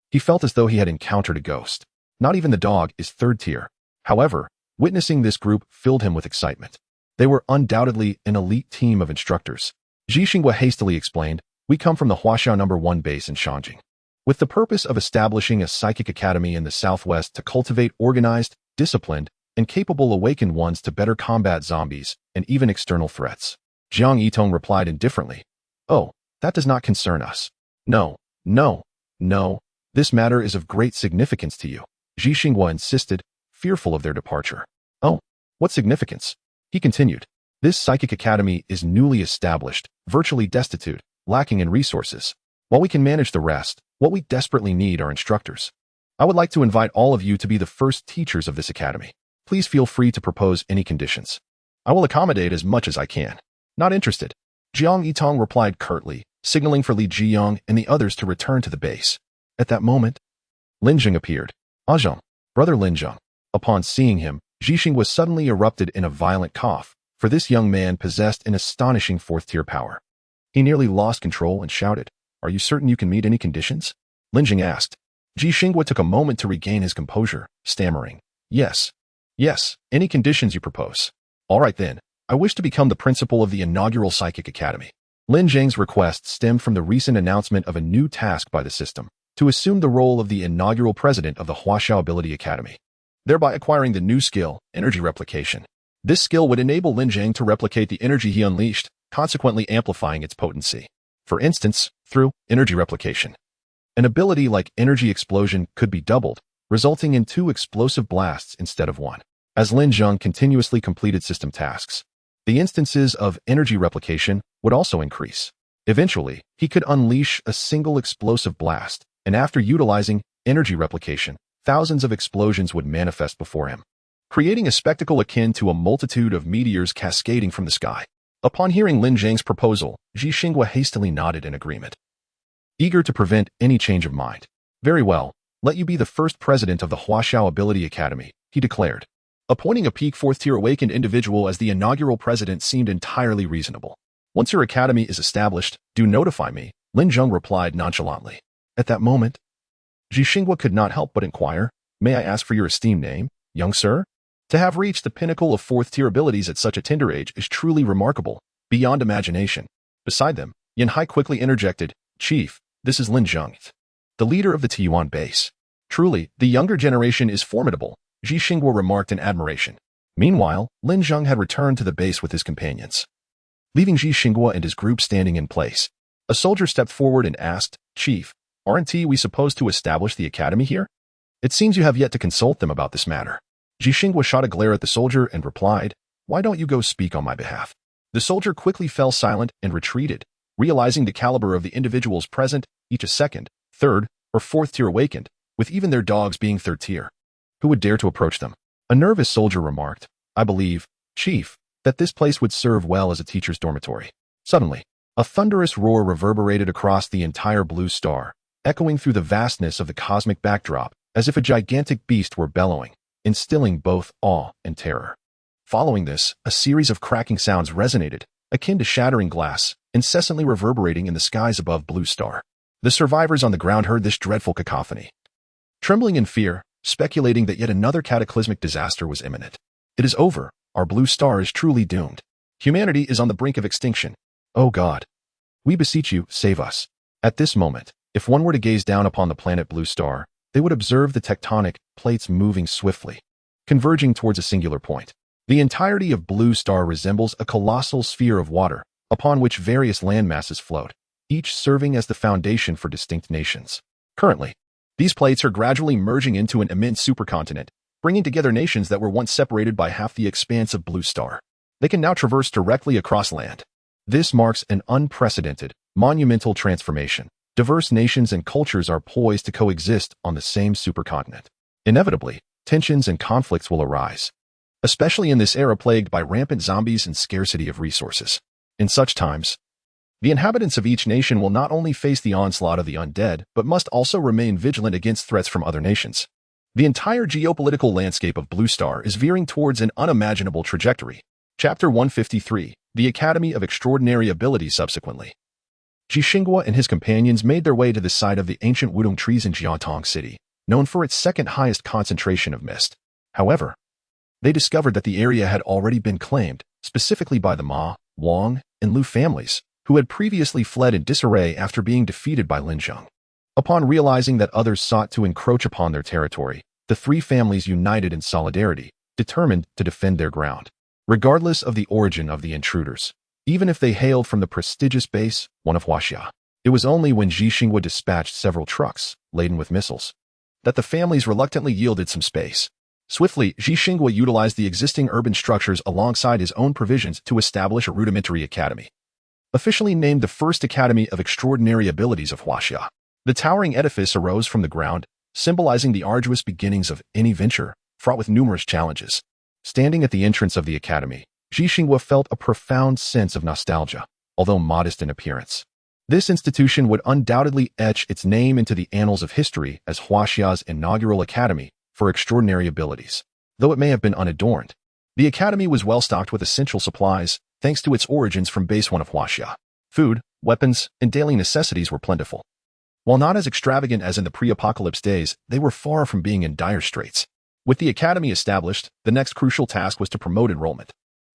he felt as though he had encountered a ghost. Not even the dog is third tier. However, witnessing this group filled him with excitement. They were undoubtedly an elite team of instructors. Ji Xingwa hastily explained, We come from the Huaxiao No. 1 base in Shanjing, with the purpose of establishing a psychic academy in the southwest to cultivate organized, disciplined, and capable awakened ones to better combat zombies and even external threats. Jiang Yitong replied indifferently, Oh, that does not concern us. No. This matter is of great significance to you. Ji Xingwa insisted, fearful of their departure. Oh, what significance? He continued. This psychic academy is newly established, virtually destitute, lacking in resources. While we can manage the rest, what we desperately need are instructors. I would like to invite all of you to be the first teachers of this academy. Please feel free to propose any conditions. I will accommodate as much as I can. Not interested. Jiang Yitong replied curtly, signaling for Li Jiyang and the others to return to the base. At that moment, Lin Zheng appeared. Zheng, brother Lin Zheng. Upon seeing him, Ji Xingwa suddenly erupted in a violent cough, for this young man possessed an astonishing fourth-tier power. He nearly lost control and shouted, Are you certain you can meet any conditions? Lin Zheng asked. Ji Xingwa took a moment to regain his composure, stammering, Yes, any conditions you propose. All right then, I wish to become the principal of the inaugural Psychic Academy. Lin Zheng's request stemmed from the recent announcement of a new task by the system, to assume the role of the inaugural president of the Huaxiao Ability Academy, thereby acquiring the new skill, energy replication. This skill would enable Lin Zheng to replicate the energy he unleashed, consequently amplifying its potency. For instance, through energy replication, an ability like energy explosion could be doubled, resulting in 2 explosive blasts instead of 1. As Lin Zheng continuously completed system tasks, the instances of energy replication would also increase. Eventually, he could unleash a single explosive blast, and after utilizing energy replication, thousands of explosions would manifest before him, creating a spectacle akin to a multitude of meteors cascading from the sky. Upon hearing Lin Zheng's proposal, Ji Xingwa hastily nodded in agreement, eager to prevent any change of mind. Very well, let you be the first president of the Huaxiao Ability Academy, he declared. Appointing a peak 4th-tier awakened individual as the inaugural president seemed entirely reasonable. Once your academy is established, do notify me, Lin Zheng replied nonchalantly. At that moment, Ji Xingwa could not help but inquire, May I ask for your esteemed name, young sir? To have reached the pinnacle of 4th-tier abilities at such a tender age is truly remarkable, beyond imagination. Beside them, Yin Hai quickly interjected, Chief, this is Lin Zheng, the leader of the Tuan base. Truly, the younger generation is formidable, Ji Xingwa remarked in admiration. Meanwhile, Lin Zheng had returned to the base with his companions. Leaving Ji Xingwa and his group standing in place, a soldier stepped forward and asked, Chief, Aren't we supposed to establish the academy here? It seems you have yet to consult them about this matter. Zhixingwa shot a glare at the soldier and replied, "Why don't you go speak on my behalf?" The soldier quickly fell silent and retreated, realizing the caliber of the individuals present, each a second, third, or fourth tier awakened, with even their dogs being third tier. Who would dare to approach them? A nervous soldier remarked, "I believe, Chief, that this place would serve well as a teacher's dormitory." Suddenly, a thunderous roar reverberated across the entire blue star, echoing through the vastness of the cosmic backdrop, as if a gigantic beast were bellowing, instilling both awe and terror. Following this, a series of cracking sounds resonated, akin to shattering glass, incessantly reverberating in the skies above Blue Star. The survivors on the ground heard this dreadful cacophony, trembling in fear, speculating that yet another cataclysmic disaster was imminent. "It is over. Our Blue Star is truly doomed. Humanity is on the brink of extinction. Oh God, we beseech you, save us." At this moment, if one were to gaze down upon the planet Blue Star, they would observe the tectonic plates moving swiftly, converging towards a singular point. The entirety of Blue Star resembles a colossal sphere of water, upon which various landmasses float, each serving as the foundation for distinct nations. Currently, these plates are gradually merging into an immense supercontinent, bringing together nations that were once separated by half the expanse of Blue Star. They can now traverse directly across land. This marks an unprecedented, monumental transformation. Diverse nations and cultures are poised to coexist on the same supercontinent. Inevitably, tensions and conflicts will arise, especially in this era plagued by rampant zombies and scarcity of resources. In such times, the inhabitants of each nation will not only face the onslaught of the undead, but must also remain vigilant against threats from other nations. The entire geopolitical landscape of Blue Star is veering towards an unimaginable trajectory. Chapter 153, The Academy of Extraordinary Abilities. Subsequently, Zhixingwa and his companions made their way to the site of the ancient Mutant Trees in Jiantong City, known for its second highest concentration of mist. However, they discovered that the area had already been claimed, specifically by the Ma, Wang, and Lu families, who had previously fled in disarray after being defeated by Lin Zheng. Upon realizing that others sought to encroach upon their territory, the three families united in solidarity, determined to defend their ground, regardless of the origin of the intruders. Even if they hailed from the prestigious base, one of Huaxia. It was only when Zhixingwa dispatched several trucks, laden with missiles, that the families reluctantly yielded some space. Swiftly, Zhixingwa utilized the existing urban structures alongside his own provisions to establish a rudimentary academy, officially named the First Academy of Extraordinary Abilities of Huaxia. The towering edifice arose from the ground, symbolizing the arduous beginnings of any venture, fraught with numerous challenges. Standing at the entrance of the academy, Zhixingwa felt a profound sense of nostalgia, although modest in appearance. This institution would undoubtedly etch its name into the annals of history as Huaxia's inaugural academy for extraordinary abilities. Though it may have been unadorned, the academy was well stocked with essential supplies, thanks to its origins from base 1 of Huaxia. Food, weapons, and daily necessities were plentiful. While not as extravagant as in the pre-apocalypse days, they were far from being in dire straits. With the academy established, the next crucial task was to promote enrollment.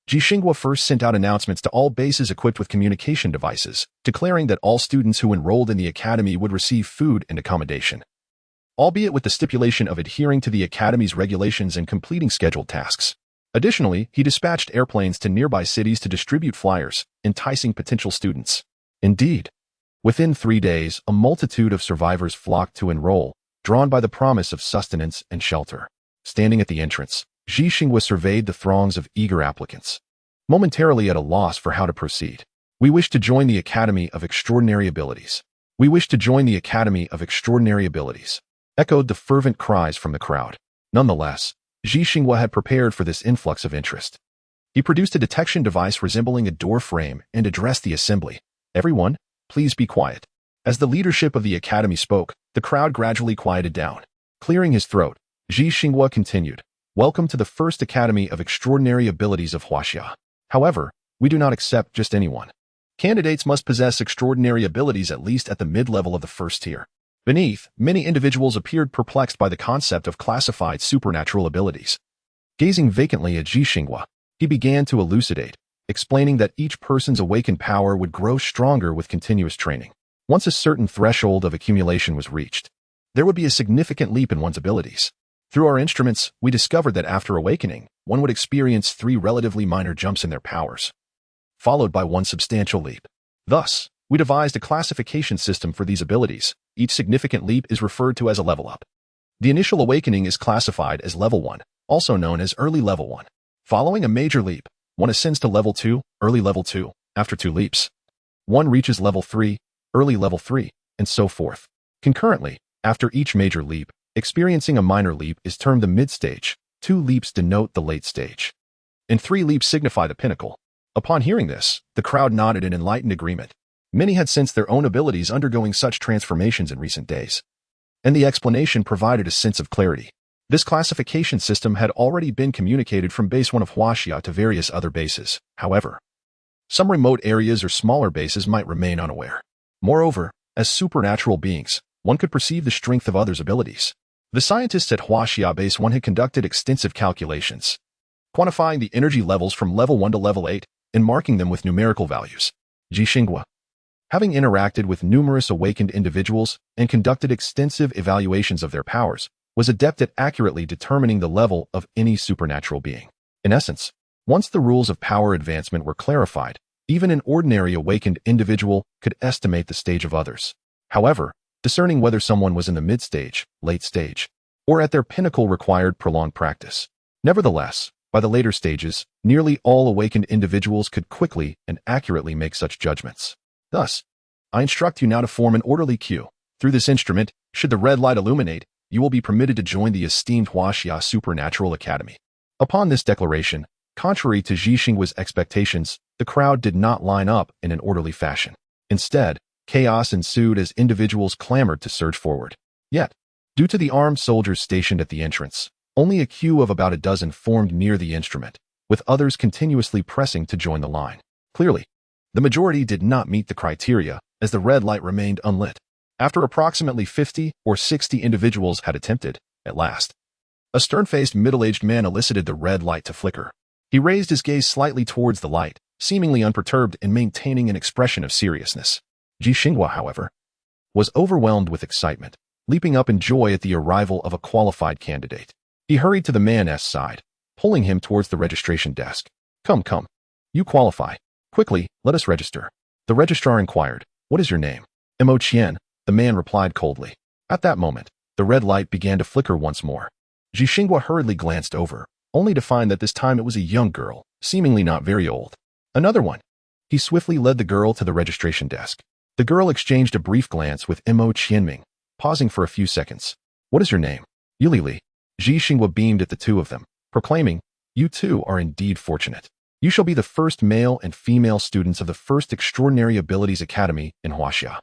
Zhixingwa first sent out announcements to all bases equipped with communication devices, declaring that all students who enrolled in the academy would receive food and accommodation, albeit with the stipulation of adhering to the academy's regulations and completing scheduled tasks. Additionally, he dispatched airplanes to nearby cities to distribute flyers, enticing potential students. Indeed, within 3 days, a multitude of survivors flocked to enroll, drawn by the promise of sustenance and shelter. Standing at the entrance, Zhixingwa surveyed the throngs of eager applicants, momentarily at a loss for how to proceed. "We wish to join the Academy of Extraordinary Abilities. We wish to join the Academy of Extraordinary Abilities," echoed the fervent cries from the crowd. Nonetheless, Zhixingwa had prepared for this influx of interest. He produced a detection device resembling a door frame and addressed the assembly. "Everyone, please be quiet." As the leadership of the academy spoke, the crowd gradually quieted down. Clearing his throat, Zhixingwa continued, "Welcome to the First Academy of Extraordinary Abilities of Huaxia. However, we do not accept just anyone. Candidates must possess extraordinary abilities at least at the mid-level of the first tier." Beneath, many individuals appeared perplexed by the concept of classified supernatural abilities. Gazing vacantly at Zhixingwa, he began to elucidate, explaining that each person's awakened power would grow stronger with continuous training. Once a certain threshold of accumulation was reached, there would be a significant leap in one's abilities. Through our instruments, we discovered that after awakening, one would experience 3 relatively minor jumps in their powers, followed by one substantial leap. Thus, We devised a classification system for these abilities. Each significant leap is referred to as a level up. The initial awakening is classified as level 1, also known as early level 1. Following a major leap, one ascends to level 2, early level 2, after 2 leaps. One reaches level 3, early level 3, and so forth. Concurrently, after each major leap, experiencing a minor leap is termed the mid-stage, 2 leaps denote the late stage, and 3 leaps signify the pinnacle. Upon hearing this, the crowd nodded in enlightened agreement. Many had sensed their own abilities undergoing such transformations in recent days, and the explanation provided a sense of clarity. This classification system had already been communicated from Base 1 of Huaxia to various other bases. However, some remote areas or smaller bases might remain unaware. Moreover, as supernatural beings, one could perceive the strength of others' abilities. The scientists at Huaxia Base 1 had conducted extensive calculations, quantifying the energy levels from level 1 to level 8 and marking them with numerical values. Jixinghua, having interacted with numerous awakened individuals and conducted extensive evaluations of their powers, was adept at accurately determining the level of any supernatural being. In essence, once the rules of power advancement were clarified, even an ordinary awakened individual could estimate the stage of others. However, discerning whether someone was in the mid-stage, late stage, or at their pinnacle required prolonged practice. Nevertheless, by the later stages, nearly all awakened individuals could quickly and accurately make such judgments. Thus, I instruct you now to form an orderly queue. Through this instrument, should the red light illuminate, you will be permitted to join the esteemed Huaxia Supernatural Academy. Upon this declaration, contrary to Jixinghua's expectations, the crowd did not line up in an orderly fashion. Instead, chaos ensued as individuals clamored to surge forward. Yet, due to the armed soldiers stationed at the entrance, only a queue of about a dozen formed near the instrument, with others continuously pressing to join the line. Clearly, the majority did not meet the criteria, as the red light remained unlit. After approximately 50 or 60 individuals had attempted, at last, a stern-faced middle-aged man elicited the red light to flicker. He raised his gaze slightly towards the light, seemingly unperturbed and maintaining an expression of seriousness. Jixinghua, however, was overwhelmed with excitement, leaping up in joy at the arrival of a qualified candidate. He hurried to the man's side, pulling him towards the registration desk. Come. You qualify. Quickly, let us register. The registrar inquired, What is your name? Mo Qian, the man replied coldly. At that moment, the red light began to flicker once more. Jixinghua hurriedly glanced over, only to find that this time it was a young girl, seemingly not very old. Another one. He swiftly led the girl to the registration desk. The girl exchanged a brief glance with Mo Qianming, pausing for a few seconds. What is your name? Yulili. Jixinghua beamed at the two of them, proclaiming, You two are indeed fortunate. You shall be the first male and female students of the first Extraordinary Abilities Academy in Huaxia.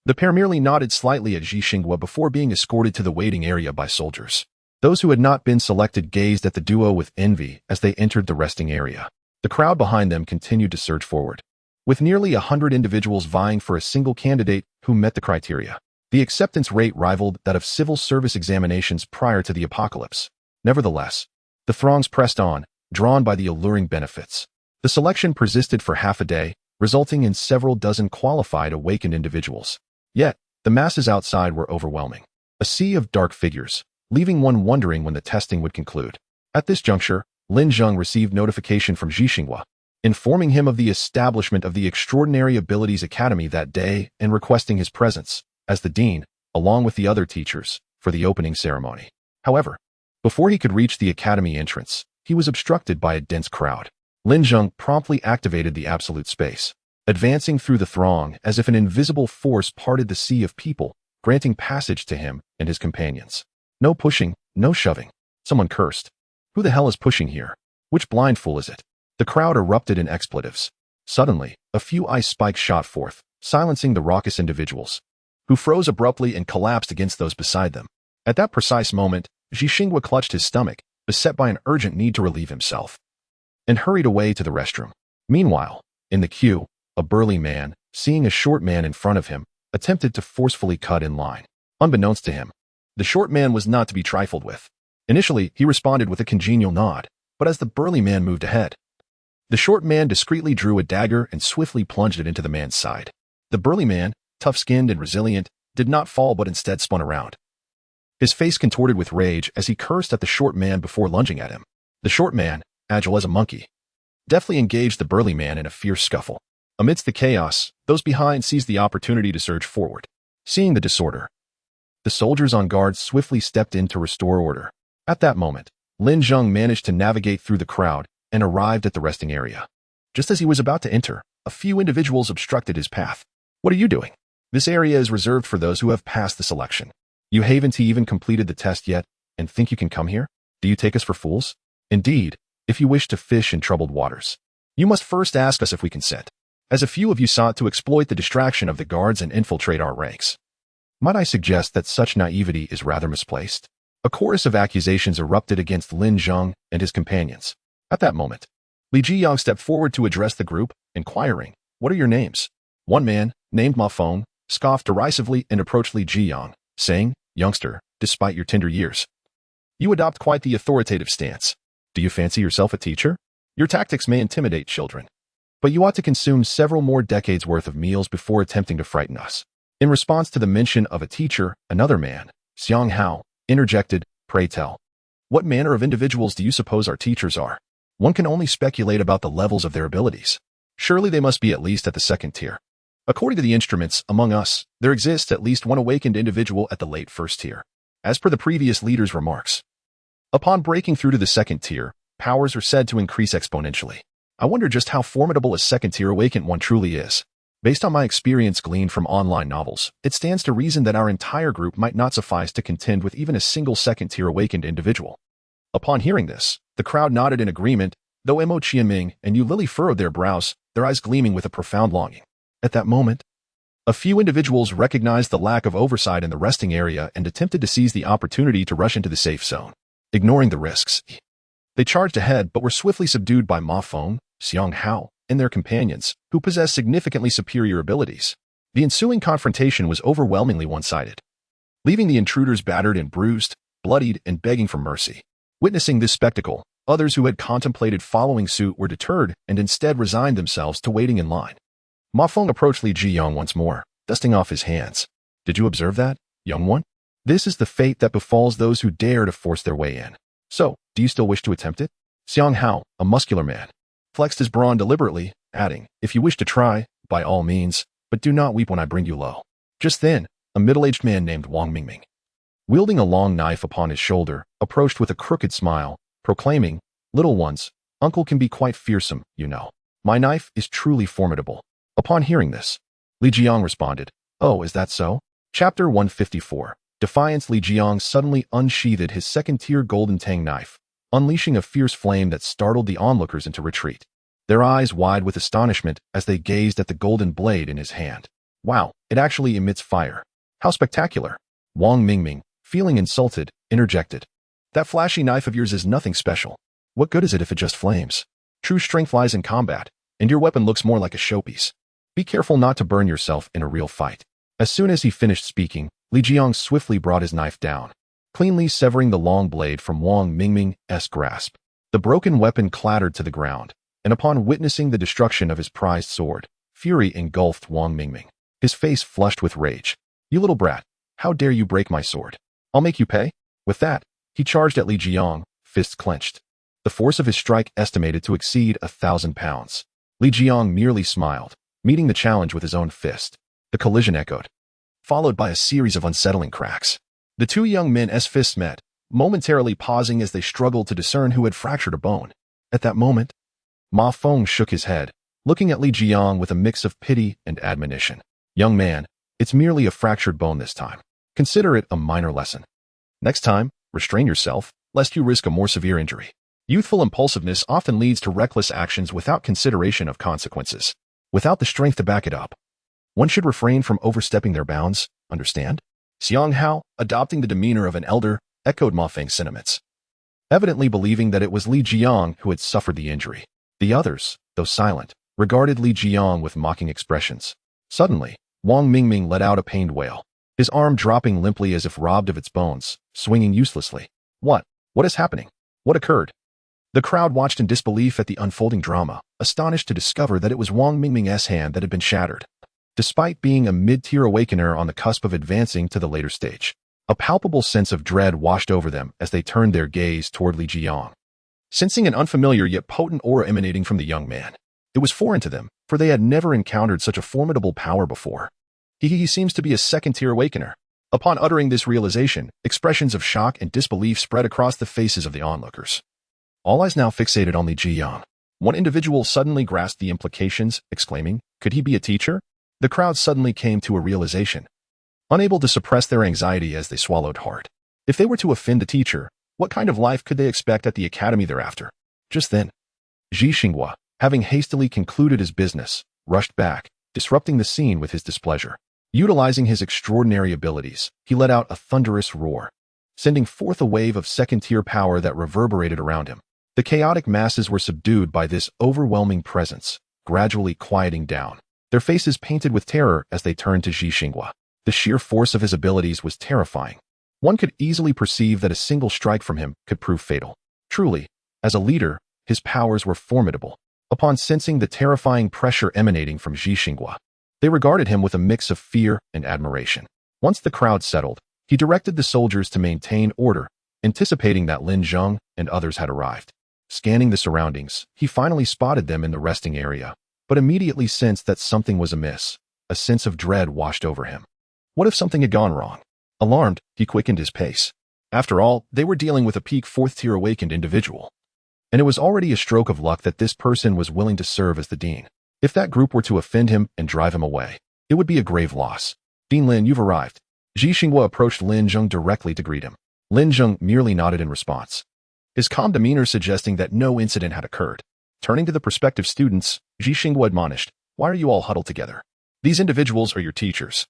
The pair merely nodded slightly at Jixinghua before being escorted to the waiting area by soldiers. Those who had not been selected gazed at the duo with envy as they entered the resting area. The crowd behind them continued to surge forward, with nearly 100 individuals vying for a single candidate who met the criteria. The acceptance rate rivaled that of civil service examinations prior to the apocalypse. Nevertheless, the throngs pressed on, drawn by the alluring benefits. The selection persisted for half a day, resulting in several dozen qualified awakened individuals. Yet, the masses outside were overwhelming. A sea of dark figures, leaving one wondering when the testing would conclude. At this juncture, Lin Zheng received notification from Jixinghua, informing him of the establishment of the Extraordinary Abilities Academy that day and requesting his presence, as the dean, along with the other teachers, for the opening ceremony. However, before he could reach the academy entrance, he was obstructed by a dense crowd. Lin Zheng promptly activated the absolute space, advancing through the throng as if an invisible force parted the sea of people, granting passage to him and his companions. No pushing, no shoving. Someone cursed. Who the hell is pushing here? Which blind fool is it? The crowd erupted in expletives. Suddenly, a few ice spikes shot forth, silencing the raucous individuals, who froze abruptly and collapsed against those beside them. At that precise moment, Jixinghua clutched his stomach, beset by an urgent need to relieve himself, and hurried away to the restroom. Meanwhile, in the queue, a burly man, seeing a short man in front of him, attempted to forcefully cut in line. Unbeknownst to him, the short man was not to be trifled with. Initially, he responded with a congenial nod, but as the burly man moved ahead, the short man discreetly drew a dagger and swiftly plunged it into the man's side. The burly man, tough-skinned and resilient, did not fall but instead spun around, his face contorted with rage as he cursed at the short man before lunging at him. The short man, agile as a monkey, deftly engaged the burly man in a fierce scuffle. Amidst the chaos, those behind seized the opportunity to surge forward. Seeing the disorder, the soldiers on guard swiftly stepped in to restore order. At that moment, Lin Zheng managed to navigate through the crowd and arrived at the resting area. Just as he was about to enter, a few individuals obstructed his path. What are you doing? This area is reserved for those who have passed the selection. You haven't even completed the test yet and think you can come here? Do you take us for fools? Indeed, if you wish to fish in troubled waters, you must first ask us if we consent, as a few of you sought to exploit the distraction of the guards and infiltrate our ranks. Might I suggest that such naivety is rather misplaced? A chorus of accusations erupted against Lin Zheng and his companions. At that moment, Li Zheng stepped forward to address the group, inquiring, "What are your names?" One man, named Ma Feng, scoffed derisively and approached Li Zheng, saying, "Youngster, despite your tender years, you adopt quite the authoritative stance. Do you fancy yourself a teacher? Your tactics may intimidate children, but you ought to consume several more decades' worth of meals before attempting to frighten us." In response to the mention of a teacher, another man, Xiang Hao, interjected, "Pray tell, what manner of individuals do you suppose our teachers are? One can only speculate about the levels of their abilities. Surely they must be at least at the second tier. According to the instruments, among us, there exists at least one awakened individual at the late first tier. As per the previous leader's remarks, upon breaking through to the second tier, powers are said to increase exponentially. I wonder just how formidable a second-tier awakened one truly is. Based on my experience gleaned from online novels, it stands to reason that our entire group might not suffice to contend with even a single second-tier awakened individual." Upon hearing this, the crowd nodded in agreement, though Mo Qianming and Yu Lily furrowed their brows, their eyes gleaming with a profound longing. At that moment, a few individuals recognized the lack of oversight in the resting area and attempted to seize the opportunity to rush into the safe zone. Ignoring the risks, they charged ahead but were swiftly subdued by Ma Feng, Xiang Hao, and their companions, who possessed significantly superior abilities. The ensuing confrontation was overwhelmingly one-sided, leaving the intruders battered and bruised, bloodied, and begging for mercy. Witnessing this spectacle, others who had contemplated following suit were deterred and instead resigned themselves to waiting in line. Ma Feng approached Li Zheng once more, dusting off his hands. "Did you observe that, young one? This is the fate that befalls those who dare to force their way in. So, do you still wish to attempt it?" Xiang Hao, a muscular man, flexed his brawn deliberately, adding, "If you wish to try, by all means, but do not weep when I bring you low." Just then, a middle-aged man named Wang Mingming, wielding a long knife upon his shoulder, approached with a crooked smile, proclaiming, "Little ones, uncle can be quite fearsome, you know. My knife is truly formidable." Upon hearing this, Li Zheng responded, "Oh, is that so?" Chapter 154. Defiance. Li Zheng suddenly unsheathed his second-tier golden tang knife, unleashing a fierce flame that startled the onlookers into retreat, their eyes wide with astonishment as they gazed at the golden blade in his hand. "Wow, it actually emits fire. How spectacular!" Wang Mingming, feeling insulted, interjected, "That flashy knife of yours is nothing special. What good is it if it just flames? True strength lies in combat, and your weapon looks more like a showpiece. Be careful not to burn yourself in a real fight." As soon as he finished speaking, Li Zheng swiftly brought his knife down, cleanly severing the long blade from Wang Mingming's grasp. The broken weapon clattered to the ground, and upon witnessing the destruction of his prized sword, fury engulfed Wang Mingming, his face flushed with rage. "You little brat, how dare you break my sword? I'll make you pay." With that, he charged at Li Zheng, fists clenched, the force of his strike estimated to exceed 1,000 pounds. Li Zheng merely smiled, meeting the challenge with his own fist. The collision echoed, followed by a series of unsettling cracks. The two young men's fists met, momentarily pausing as they struggled to discern who had fractured a bone. At that moment, Ma Feng shook his head, looking at Li Zheng with a mix of pity and admonition. "Young man, it's merely a fractured bone this time. Consider it a minor lesson. Next time, restrain yourself, lest you risk a more severe injury." Youthful impulsiveness often leads to reckless actions without consideration of consequences. Without the strength to back it up, one should refrain from overstepping their bounds, understand? Xiang Hao, adopting the demeanor of an elder, echoed Ma Feng's sentiments, evidently believing that it was Li Zheng who had suffered the injury. The others, though silent, regarded Li Zheng with mocking expressions. Suddenly, Wang Mingming let out a pained wail, his arm dropping limply as if robbed of its bones, swinging uselessly. What is happening? What occurred?" The crowd watched in disbelief at the unfolding drama, astonished to discover that it was Wang Mingming's hand that had been shattered. Despite being a mid-tier awakener on the cusp of advancing to the later stage, a palpable sense of dread washed over them as they turned their gaze toward Li Zheng. Sensing an unfamiliar yet potent aura emanating from the young man, it was foreign to them, for they had never encountered such a formidable power before. He seems to be a second-tier awakener. Upon uttering this realization, expressions of shock and disbelief spread across the faces of the onlookers. All eyes now fixated on Li Zheng. One individual suddenly grasped the implications, exclaiming, "Could he be a teacher?" The crowd suddenly came to a realization, unable to suppress their anxiety as they swallowed hard. If they were to offend the teacher, what kind of life could they expect at the academy thereafter? Just then, Ji Xinghua, having hastily concluded his business, rushed back, disrupting the scene with his displeasure. Utilizing his extraordinary abilities, he let out a thunderous roar, sending forth a wave of second-tier power that reverberated around him. The chaotic masses were subdued by this overwhelming presence, gradually quieting down, their faces painted with terror as they turned to Ji Xinghua. The sheer force of his abilities was terrifying. One could easily perceive that a single strike from him could prove fatal. Truly, as a leader, his powers were formidable. Upon sensing the terrifying pressure emanating from Ji Xinghua, they regarded him with a mix of fear and admiration. Once the crowd settled, he directed the soldiers to maintain order, anticipating that Lin Zheng and others had arrived. Scanning the surroundings, he finally spotted them in the resting area, but immediately sensed that something was amiss. A sense of dread washed over him. What if something had gone wrong? Alarmed, he quickened his pace. After all, they were dealing with a peak fourth-tier awakened individual. And it was already a stroke of luck that this person was willing to serve as the dean. If that group were to offend him and drive him away, it would be a grave loss. "Dean Lin, you've arrived." Ji Xinghua approached Lin Zheng directly to greet him. Lin Zheng merely nodded in response, his calm demeanor suggesting that no incident had occurred. Turning to the prospective students, Ji Xinghua admonished, "Why are you all huddled together? These individuals are your teachers.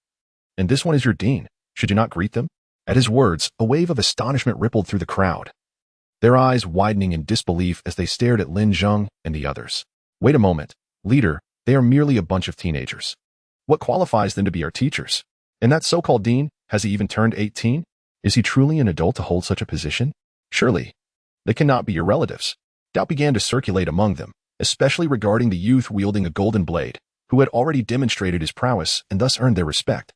And this one is your dean. Should you not greet them?" At his words, a wave of astonishment rippled through the crowd, their eyes widening in disbelief as they stared at Lin Zheng and the others. "Wait a moment, leader, they are merely a bunch of teenagers. What qualifies them to be our teachers? And that so-called dean, has he even turned 18? Is he truly an adult to hold such a position? Surely, they cannot be your relatives." Doubt began to circulate among them, especially regarding the youth wielding a golden blade, who had already demonstrated his prowess and thus earned their respect.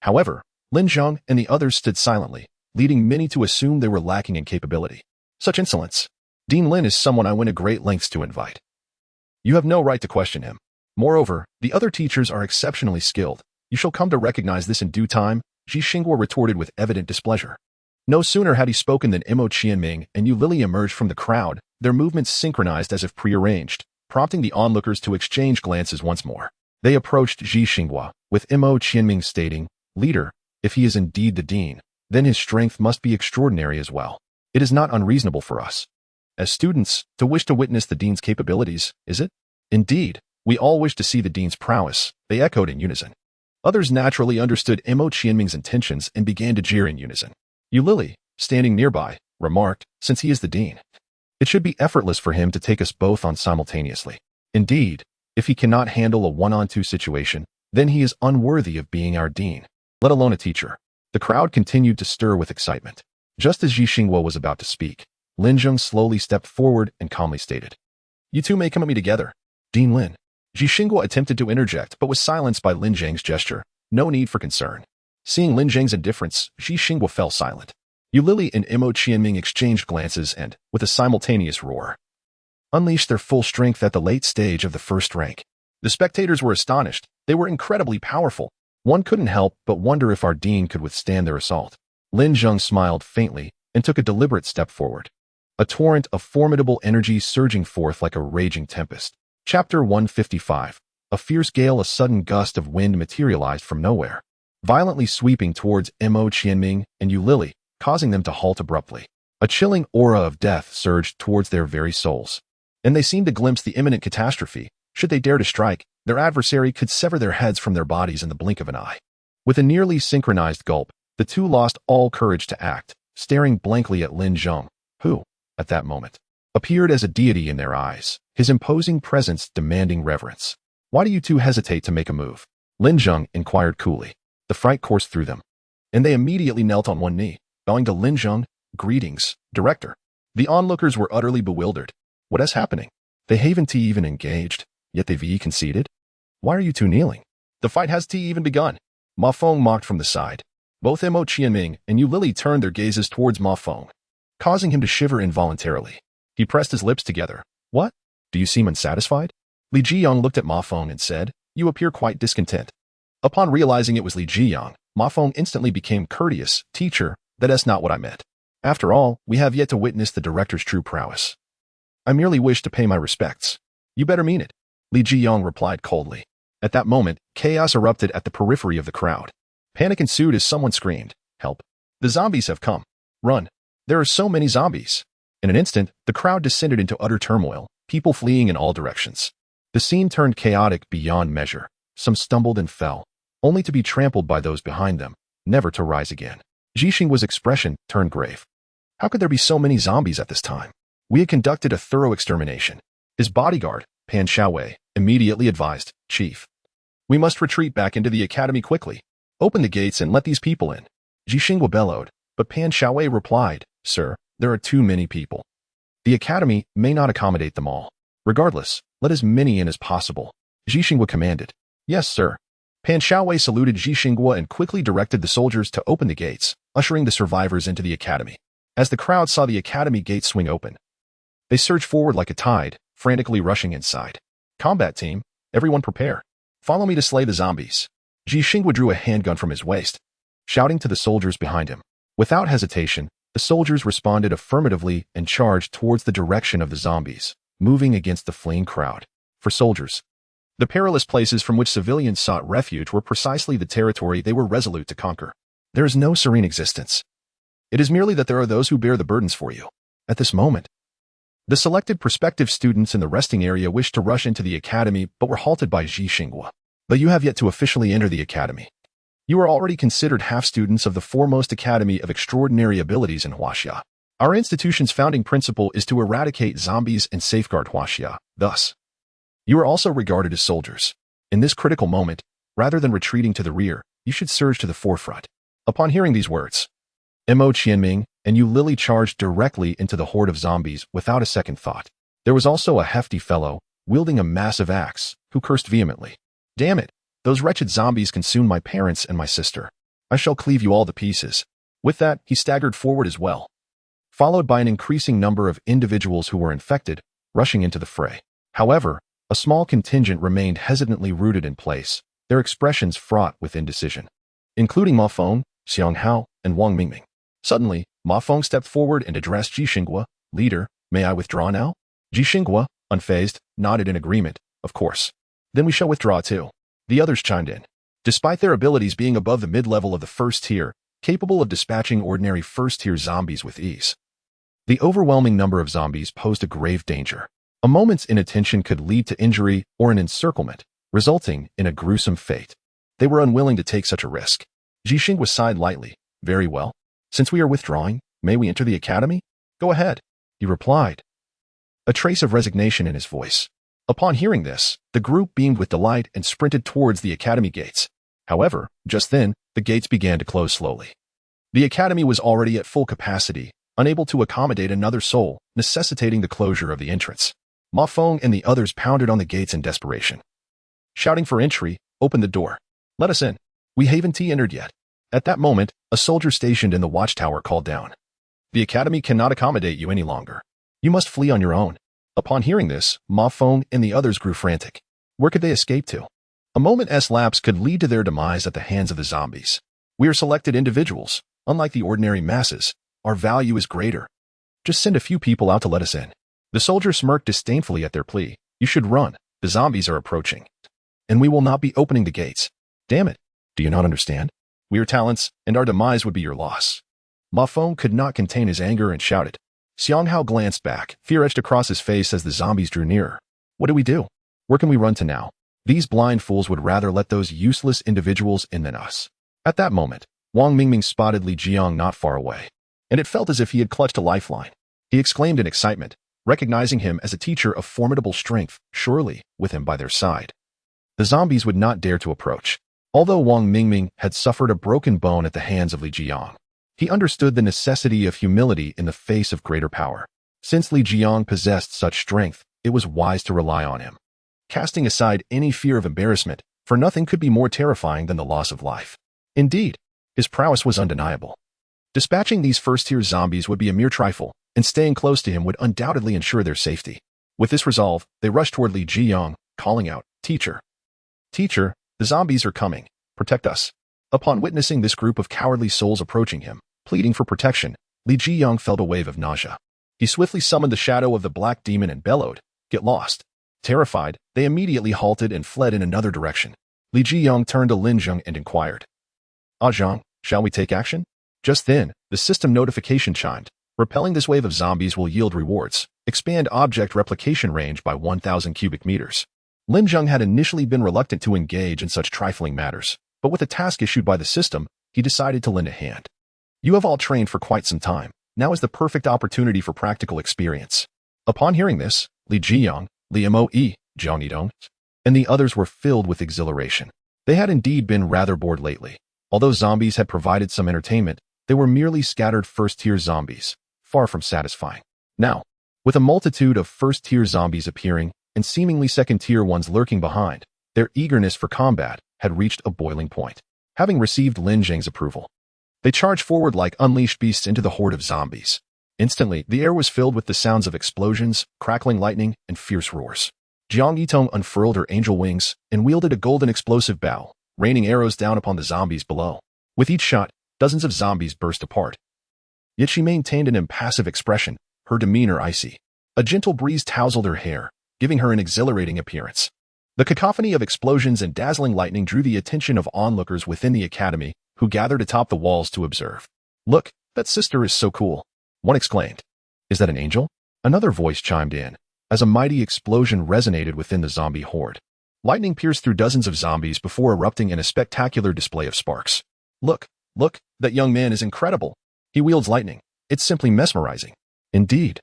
However, Lin Zheng and the others stood silently, leading many to assume they were lacking in capability. Such insolence! Dean Lin is someone I went to great lengths to invite. You have no right to question him. Moreover, the other teachers are exceptionally skilled. You shall come to recognize this in due time, Ji Xinghua retorted with evident displeasure. No sooner had he spoken than Mo Qianming and Yu Lili emerged from the crowd, their movements synchronized as if prearranged, prompting the onlookers to exchange glances once more. They approached Ji Xinghua, with Mo Qianming stating, "Leader, if he is indeed the dean, then his strength must be extraordinary as well. It is not unreasonable for us, as students, to wish to witness the dean's capabilities, is it?" "Indeed, we all wish to see the dean's prowess," they echoed in unison. Others naturally understood Mo Qianming's intentions and began to jeer in unison. Yu Lili, standing nearby, remarked, "Since he is the dean, it should be effortless for him to take us both on simultaneously. Indeed, if he cannot handle a one-on-two situation, then he is unworthy of being our dean, let alone a teacher." The crowd continued to stir with excitement. Just as Ji Xinghua was about to speak, Lin Zheng slowly stepped forward and calmly stated, "You two may come at me together." "Dean Lin." Ji Xinghua attempted to interject but was silenced by Lin Zheng's gesture. No need for concern. Seeing Lin Zheng's indifference, Ji Xinghua fell silent. Yu Lili and Mo Qianming exchanged glances and, with a simultaneous roar, unleashed their full strength at the late stage of the first rank. The spectators were astonished. They were incredibly powerful. One couldn't help but wonder if our dean could withstand their assault. Lin Zheng smiled faintly and took a deliberate step forward, a torrent of formidable energy surging forth like a raging tempest. Chapter 155. A fierce gale, a sudden gust of wind materialized from nowhere, violently sweeping towards Mo Qianming and Yu Lili, causing them to halt abruptly. A chilling aura of death surged towards their very souls, and they seemed to glimpse the imminent catastrophe. Should they dare to strike, their adversary could sever their heads from their bodies in the blink of an eye. With a nearly synchronized gulp, the two lost all courage to act, staring blankly at Lin Zheng, who, at that moment, appeared as a deity in their eyes, his imposing presence demanding reverence. "Why do you two hesitate to make a move?" Lin Zheng inquired coolly. The fright coursed through them, and they immediately knelt on one knee, bowing to Lin Zheng. "Greetings, Director." The onlookers were utterly bewildered. What is happening? They haven't even engaged, yet they've conceded? Why are you two kneeling? The fight hasn't even begun. Ma Feng mocked from the side. Both Mo Qianming and Yu Lili turned their gazes towards Ma Feng, causing him to shiver involuntarily. He pressed his lips together. "What? Do you seem unsatisfied?" Li Zheng looked at Ma Feng and said, "You appear quite discontent." Upon realizing it was Li Zheng, Ma Feng instantly became courteous. "Teacher, that's not what I meant. After all, we have yet to witness the director's true prowess. I merely wish to pay my respects." "You better mean it," Li Zheng replied coldly. At that moment, chaos erupted at the periphery of the crowd. Panic ensued as someone screamed, "Help! The zombies have come! Run! There are so many zombies!" In an instant, the crowd descended into utter turmoil, people fleeing in all directions. The scene turned chaotic beyond measure. Some stumbled and fell, only to be trampled by those behind them, never to rise again. Zhixingwa's expression turned grave. How could there be so many zombies at this time? We had conducted a thorough extermination. His bodyguard, Pan Xiaowei, immediately advised, "Chief, we must retreat back into the academy quickly. Open the gates and let these people in." Zhixingwa bellowed, but Pan Xiaowei replied, "Sir, there are too many people. The academy may not accommodate them all. Regardless, let as many in as possible." Zhixingwa commanded. "Yes, sir." Pan Xiaowei saluted Zhixingwa and quickly directed the soldiers to open the gates, ushering the survivors into the academy. As the crowd saw the academy gates swing open, they surged forward like a tide, frantically rushing inside. "Combat team, everyone prepare. Follow me to slay the zombies." Zhixingwa drew a handgun from his waist, shouting to the soldiers behind him. Without hesitation, the soldiers responded affirmatively and charged towards the direction of the zombies, moving against the fleeing crowd. For soldiers, the perilous places from which civilians sought refuge were precisely the territory they were resolute to conquer. There is no serene existence. It is merely that there are those who bear the burdens for you. At this moment, the selected prospective students in the resting area wished to rush into the academy but were halted by Zhixingwa. "But you have yet to officially enter the academy. You are already considered half-students of the foremost academy of extraordinary abilities in Huaxia. Our institution's founding principle is to eradicate zombies and safeguard Huaxia. Thus, you are also regarded as soldiers. In this critical moment, rather than retreating to the rear, you should surge to the forefront." Upon hearing these words, Mo Qianming and Yu Lily charged directly into the horde of zombies without a second thought. There was also a hefty fellow, wielding a massive axe, who cursed vehemently. "Damn it! Those wretched zombies consumed my parents and my sister. I shall cleave you all to pieces." With that, he staggered forward as well, followed by an increasing number of individuals who were infected, rushing into the fray. However, a small contingent remained hesitantly rooted in place, their expressions fraught with indecision, including Ma Feng, Xiang Hao, and Wang Mingming. Suddenly, Ma Feng stepped forward and addressed Zhixingwa, "Leader, may I withdraw now?" Zhixingwa, unfazed, nodded in agreement. "Of course. Then we shall withdraw too." The others chimed in. Despite their abilities being above the mid-level of the first tier, capable of dispatching ordinary first-tier zombies with ease, the overwhelming number of zombies posed a grave danger. A moment's inattention could lead to injury or an encirclement, resulting in a gruesome fate. They were unwilling to take such a risk. Zhixingwa sighed lightly. "Very well. Since we are withdrawing, may we enter the academy?" "Go ahead," he replied, a trace of resignation in his voice. Upon hearing this, the group beamed with delight and sprinted towards the academy gates. However, just then, the gates began to close slowly. The academy was already at full capacity, unable to accommodate another soul, necessitating the closure of the entrance. Ma Feng and the others pounded on the gates in desperation, shouting for entry. "Open the door. Let us in. We haven't entered yet." At that moment, a soldier stationed in the watchtower called down, "The academy cannot accommodate you any longer. You must flee on your own." Upon hearing this, Ma Feng and the others grew frantic. Where could they escape to? A moment's lapse could lead to their demise at the hands of the zombies. "We are selected individuals. Unlike the ordinary masses, our value is greater. Just send a few people out to let us in." The soldier smirked disdainfully at their plea. "You should run. The zombies are approaching, and we will not be opening the gates." "Damn it. Do you not understand? We are talents, and our demise would be your loss." Ma Feng could not contain his anger and shouted. Xiang Hao glanced back, fear etched across his face as the zombies drew nearer. "What do we do? Where can we run to now? These blind fools would rather let those useless individuals in than us." At that moment, Wang Mingming spotted Li Jiang not far away, and it felt as if he had clutched a lifeline. He exclaimed in excitement, recognizing him as a teacher of formidable strength, surely, with him by their side, the zombies would not dare to approach. Although Wang Mingming had suffered a broken bone at the hands of Li Jiang, he understood the necessity of humility in the face of greater power. Since Li Jiang possessed such strength, it was wise to rely on him, casting aside any fear of embarrassment, for nothing could be more terrifying than the loss of life. Indeed, his prowess was undeniable. Dispatching these first-tier zombies would be a mere trifle, and staying close to him would undoubtedly ensure their safety. With this resolve, they rushed toward Li Jiang, calling out, "Teacher! Teacher, the zombies are coming. Protect us." Upon witnessing this group of cowardly souls approaching him, pleading for protection, Lin Zheng felt a wave of nausea. He swiftly summoned the shadow of the black demon and bellowed, "Get lost." Terrified, they immediately halted and fled in another direction. Lin Zheng turned to Lin Zheng and inquired, "Ah Zheng, shall we take action?" Just then, the system notification chimed. Repelling this wave of zombies will yield rewards. Expand object replication range by 1,000 cubic meters. Lin Zheng had initially been reluctant to engage in such trifling matters, but with a task issued by the system, he decided to lend a hand. "You have all trained for quite some time. Now is the perfect opportunity for practical experience." Upon hearing this, Lin Zheng, Li Moe, Zhao Nidong, and the others were filled with exhilaration. They had indeed been rather bored lately. Although zombies had provided some entertainment, they were merely scattered first-tier zombies, far from satisfying. Now, with a multitude of first-tier zombies appearing and seemingly second-tier ones lurking behind, their eagerness for combat had reached a boiling point. Having received Lin Zheng's approval, they charged forward like unleashed beasts into the horde of zombies. Instantly, the air was filled with the sounds of explosions, crackling lightning, and fierce roars. Jiang Yitong unfurled her angel wings and wielded a golden explosive bow, raining arrows down upon the zombies below. With each shot, dozens of zombies burst apart. Yet she maintained an impassive expression, her demeanor icy. A gentle breeze tousled her hair, giving her an exhilarating appearance. The cacophony of explosions and dazzling lightning drew the attention of onlookers within the academy, who gathered atop the walls to observe. "Look, that sister is so cool," one exclaimed. "Is that an angel?" Another voice chimed in, as a mighty explosion resonated within the zombie horde. Lightning pierced through dozens of zombies before erupting in a spectacular display of sparks. Look, that young man is incredible. He wields lightning. It's simply mesmerizing." "Indeed.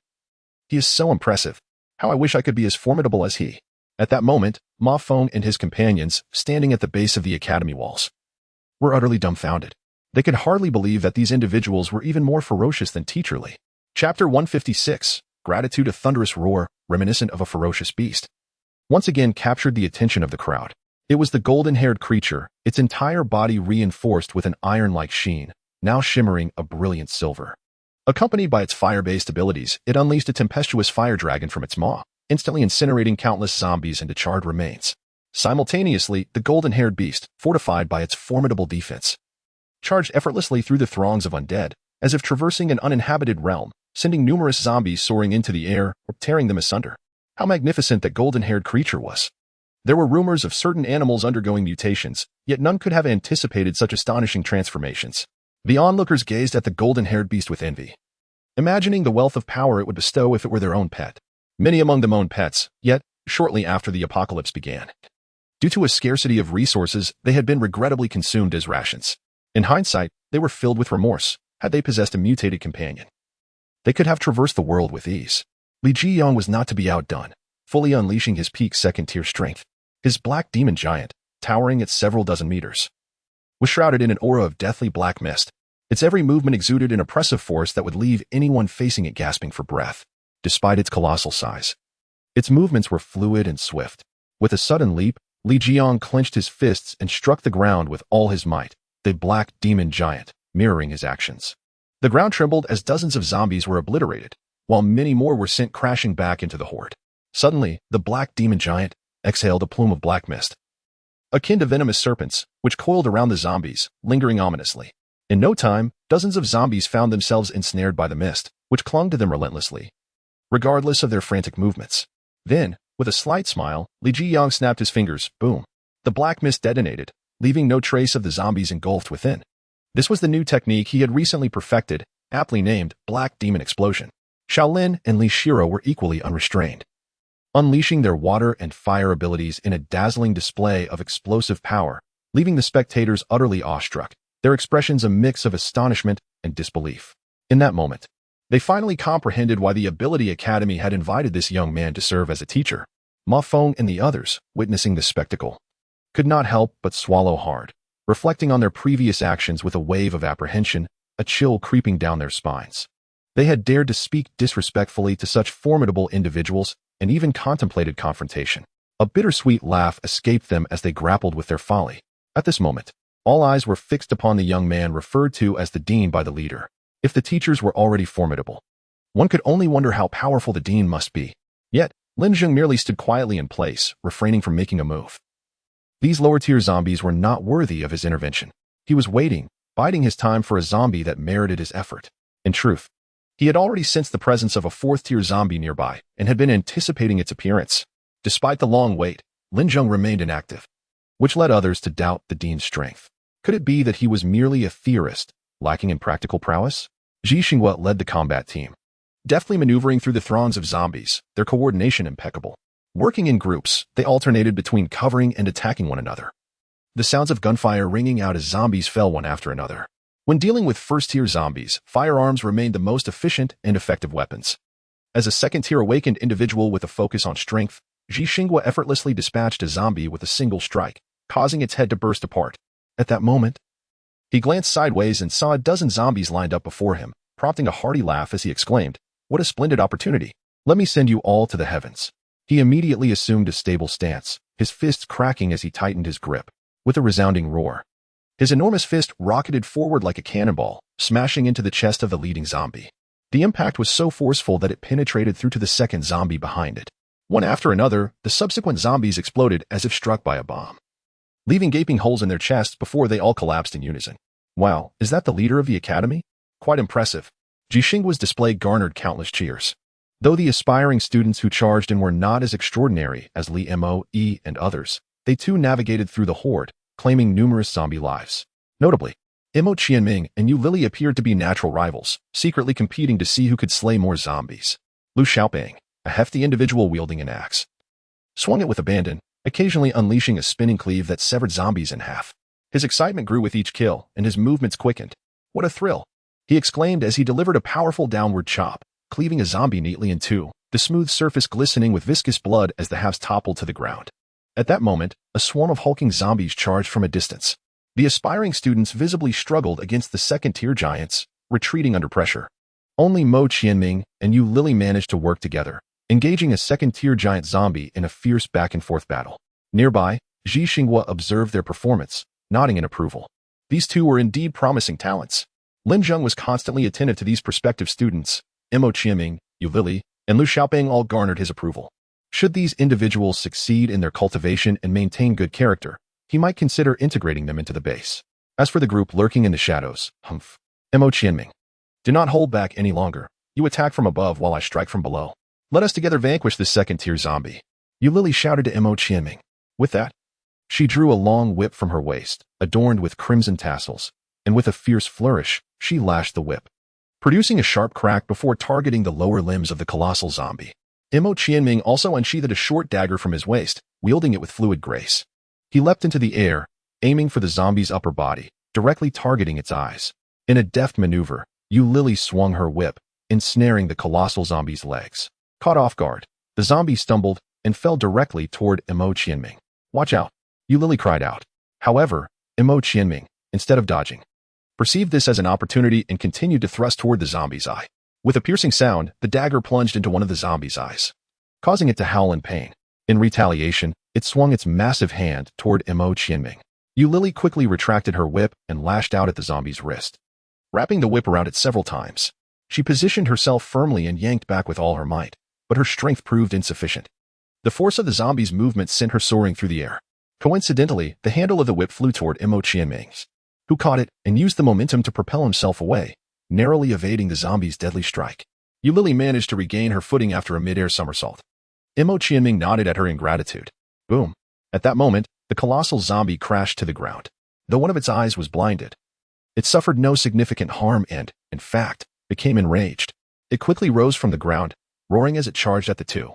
He is so impressive. How I wish I could be as formidable as he." At that moment, Ma Feng and his companions, standing at the base of the academy walls, were utterly dumbfounded. They could hardly believe that these individuals were even more ferocious than Teacher Li. Chapter 156, Gratitude, a thunderous roar, reminiscent of a ferocious beast, once again captured the attention of the crowd. It was the golden-haired creature, its entire body reinforced with an iron-like sheen, now shimmering a brilliant silver. Accompanied by its fire-based abilities, it unleashed a tempestuous fire dragon from its maw, instantly incinerating countless zombies into charred remains. Simultaneously, the golden-haired beast, fortified by its formidable defense, charged effortlessly through the throngs of undead, as if traversing an uninhabited realm, sending numerous zombies soaring into the air or tearing them asunder. How magnificent that golden-haired creature was! There were rumors of certain animals undergoing mutations, yet none could have anticipated such astonishing transformations. The onlookers gazed at the golden-haired beast with envy, imagining the wealth of power it would bestow if it were their own pet. Many among them owned pets, yet, shortly after the apocalypse began, due to a scarcity of resources, they had been regrettably consumed as rations. In hindsight, they were filled with remorse. Had they possessed a mutated companion, they could have traversed the world with ease. Lin Zheng was not to be outdone, fully unleashing his peak second-tier strength. His black demon giant, towering at several dozen meters, was shrouded in an aura of deathly black mist. Its every movement exuded an oppressive force that would leave anyone facing it gasping for breath. Despite its colossal size, its movements were fluid and swift. With a sudden leap, Lin Zheng clenched his fists and struck the ground with all his might, the black demon giant mirroring his actions. The ground trembled as dozens of zombies were obliterated, while many more were sent crashing back into the horde. Suddenly, the black demon giant exhaled a plume of black mist, akin to venomous serpents, which coiled around the zombies, lingering ominously. In no time, dozens of zombies found themselves ensnared by the mist, which clung to them relentlessly, regardless of their frantic movements. Then, with a slight smile, Lin Zheng snapped his fingers. Boom! The black mist detonated, leaving no trace of the zombies engulfed within. This was the new technique he had recently perfected, aptly named Black Demon Explosion. Shaolin and Li Shiro were equally unrestrained, unleashing their water and fire abilities in a dazzling display of explosive power, leaving the spectators utterly awestruck, their expressions a mix of astonishment and disbelief. In that moment, they finally comprehended why the Ability Academy had invited this young man to serve as a teacher. Ma Feng and the others, witnessing the spectacle, could not help but swallow hard, reflecting on their previous actions with a wave of apprehension, a chill creeping down their spines. They had dared to speak disrespectfully to such formidable individuals and even contemplated confrontation. A bittersweet laugh escaped them as they grappled with their folly. At this moment, all eyes were fixed upon the young man referred to as the Dean by the leader. If the teachers were already formidable, one could only wonder how powerful the Dean must be. Yet, Lin Zheng merely stood quietly in place, refraining from making a move. These lower-tier zombies were not worthy of his intervention. He was waiting, biding his time for a zombie that merited his effort. In truth, he had already sensed the presence of a fourth-tier zombie nearby and had been anticipating its appearance. Despite the long wait, Lin Zheng remained inactive, which led others to doubt the dean's strength. Could it be that he was merely a theorist, lacking in practical prowess? Ji Xinghua led the combat team, deftly maneuvering through the throngs of zombies, their coordination impeccable. Working in groups, they alternated between covering and attacking one another, the sounds of gunfire ringing out as zombies fell one after another. When dealing with first-tier zombies, firearms remained the most efficient and effective weapons. As a second-tier awakened individual with a focus on strength, Ji Xinghua effortlessly dispatched a zombie with a single strike, causing its head to burst apart. At that moment, he glanced sideways and saw a dozen zombies lined up before him, prompting a hearty laugh as he exclaimed, "What a splendid opportunity! Let me send you all to the heavens." He immediately assumed a stable stance, his fists cracking as he tightened his grip. With a resounding roar, his enormous fist rocketed forward like a cannonball, smashing into the chest of the leading zombie. The impact was so forceful that it penetrated through to the second zombie behind it. One after another, the subsequent zombies exploded as if struck by a bomb, leaving gaping holes in their chests before they all collapsed in unison. Wow, is that the leader of the academy? Quite impressive. Ji Xinghua's display garnered countless cheers. Though the aspiring students who charged in were not as extraordinary as Li Mo, and others, they too navigated through the horde, claiming numerous zombie lives. Notably, Mo Qianming and Yu Lili appeared to be natural rivals, secretly competing to see who could slay more zombies. Lu Xiaoping, a hefty individual wielding an axe, swung it with abandon, occasionally unleashing a spinning cleave that severed zombies in half. His excitement grew with each kill, and his movements quickened. "What a thrill!" he exclaimed as he delivered a powerful downward chop, cleaving a zombie neatly in two, the smooth surface glistening with viscous blood as the halves toppled to the ground. At that moment, a swarm of hulking zombies charged from a distance. The aspiring students visibly struggled against the second-tier giants, retreating under pressure. Only Mo Qianming and Yu Lili managed to work together, engaging a second-tier giant zombie in a fierce back-and-forth battle. Nearby, Ji Xinghua observed their performance, nodding in approval. These two were indeed promising talents. Lin Zheng was constantly attentive to these prospective students. Mo Qianming, Yu Lili, and Lu Xiaoping all garnered his approval. Should these individuals succeed in their cultivation and maintain good character, he might consider integrating them into the base. As for the group lurking in the shadows, Mo Qianming, do not hold back any longer. You attack from above while I strike from below. Let us together vanquish this second-tier zombie. Yu Lili shouted to Mo Qianming. With that, she drew a long whip from her waist, adorned with crimson tassels, and with a fierce flourish, she lashed the whip, producing a sharp crack before targeting the lower limbs of the colossal zombie. Mo Qianming also unsheathed a short dagger from his waist, wielding it with fluid grace. He leapt into the air, aiming for the zombie's upper body, directly targeting its eyes. In a deft maneuver, Yu Lili swung her whip, ensnaring the colossal zombie's legs. Caught off guard, the zombie stumbled and fell directly toward Mo Qianming. "Watch out!" Yu Lili cried out. However, Mo Qianming, instead of dodging, perceived this as an opportunity and continued to thrust toward the zombie's eye. With a piercing sound, the dagger plunged into one of the zombie's eyes, causing it to howl in pain. In retaliation, it swung its massive hand toward Mo Qianming. Yu Lili quickly retracted her whip and lashed out at the zombie's wrist, wrapping the whip around it several times. She positioned herself firmly and yanked back with all her might, but her strength proved insufficient. The force of the zombie's movement sent her soaring through the air. Coincidentally, the handle of the whip flew toward Mo Qianming, who caught it and used the momentum to propel himself away, narrowly evading the zombie's deadly strike. Yu Lili managed to regain her footing after a mid-air somersault. Mo Qianming nodded at her in gratitude. Boom. At that moment, the colossal zombie crashed to the ground. Though one of its eyes was blinded, it suffered no significant harm and, in fact, became enraged. It quickly rose from the ground, roaring as it charged at the two,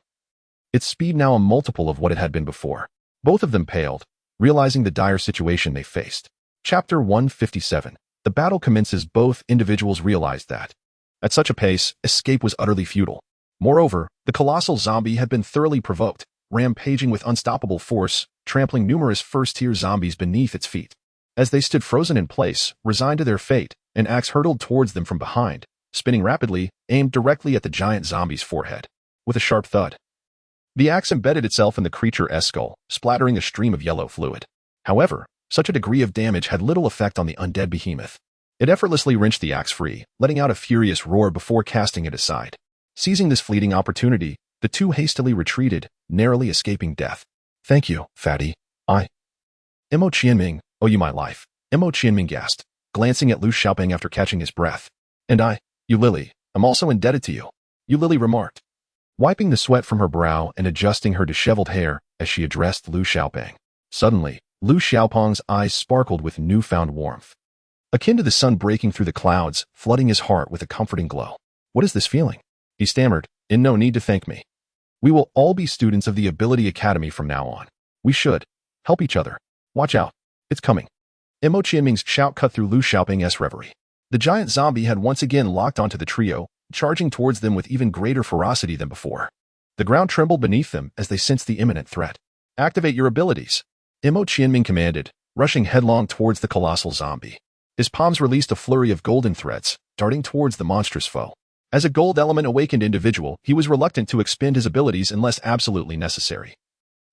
its speed now a multiple of what it had been before. Both of them paled, realizing the dire situation they faced. Chapter 157. The battle commences. Both individuals realized that, at such a pace, escape was utterly futile. Moreover, the colossal zombie had been thoroughly provoked, rampaging with unstoppable force, trampling numerous first-tier zombies beneath its feet. As they stood frozen in place, resigned to their fate, an axe hurtled towards them from behind, spinning rapidly, aimed directly at the giant zombie's forehead. With a sharp thud, the axe embedded itself in the creature's skull, splattering a stream of yellow fluid. However, such a degree of damage had little effect on the undead behemoth. It effortlessly wrenched the axe free, letting out a furious roar before casting it aside. Seizing this fleeting opportunity, The two hastily retreated, narrowly escaping death. Thank you, Fatty. Mo Qianming, owe you my life. Mo Qianming gasped, glancing at Lu Xiaoping after catching his breath. And you Lily, I'm also indebted to you. You Lily remarked, wiping the sweat from her brow and adjusting her disheveled hair as she addressed Lu Xiaoping. Suddenly, Lu Xiaopeng's eyes sparkled with newfound warmth, akin to the sun breaking through the clouds, flooding his heart with a comforting glow. What is this feeling? He stammered, in no need to thank me. We will all be students of the Ability Academy from now on. We should help each other. Watch out. It's coming. Mo Qianming's shout cut through Lu Xiaoping's reverie. The giant zombie had once again locked onto the trio, charging towards them with even greater ferocity than before. The ground trembled beneath them as they sensed the imminent threat. Activate your abilities, Mo Qianming commanded, rushing headlong towards the colossal zombie. His palms released a flurry of golden threads, darting towards the monstrous foe. As a gold element awakened individual, he was reluctant to expend his abilities unless absolutely necessary,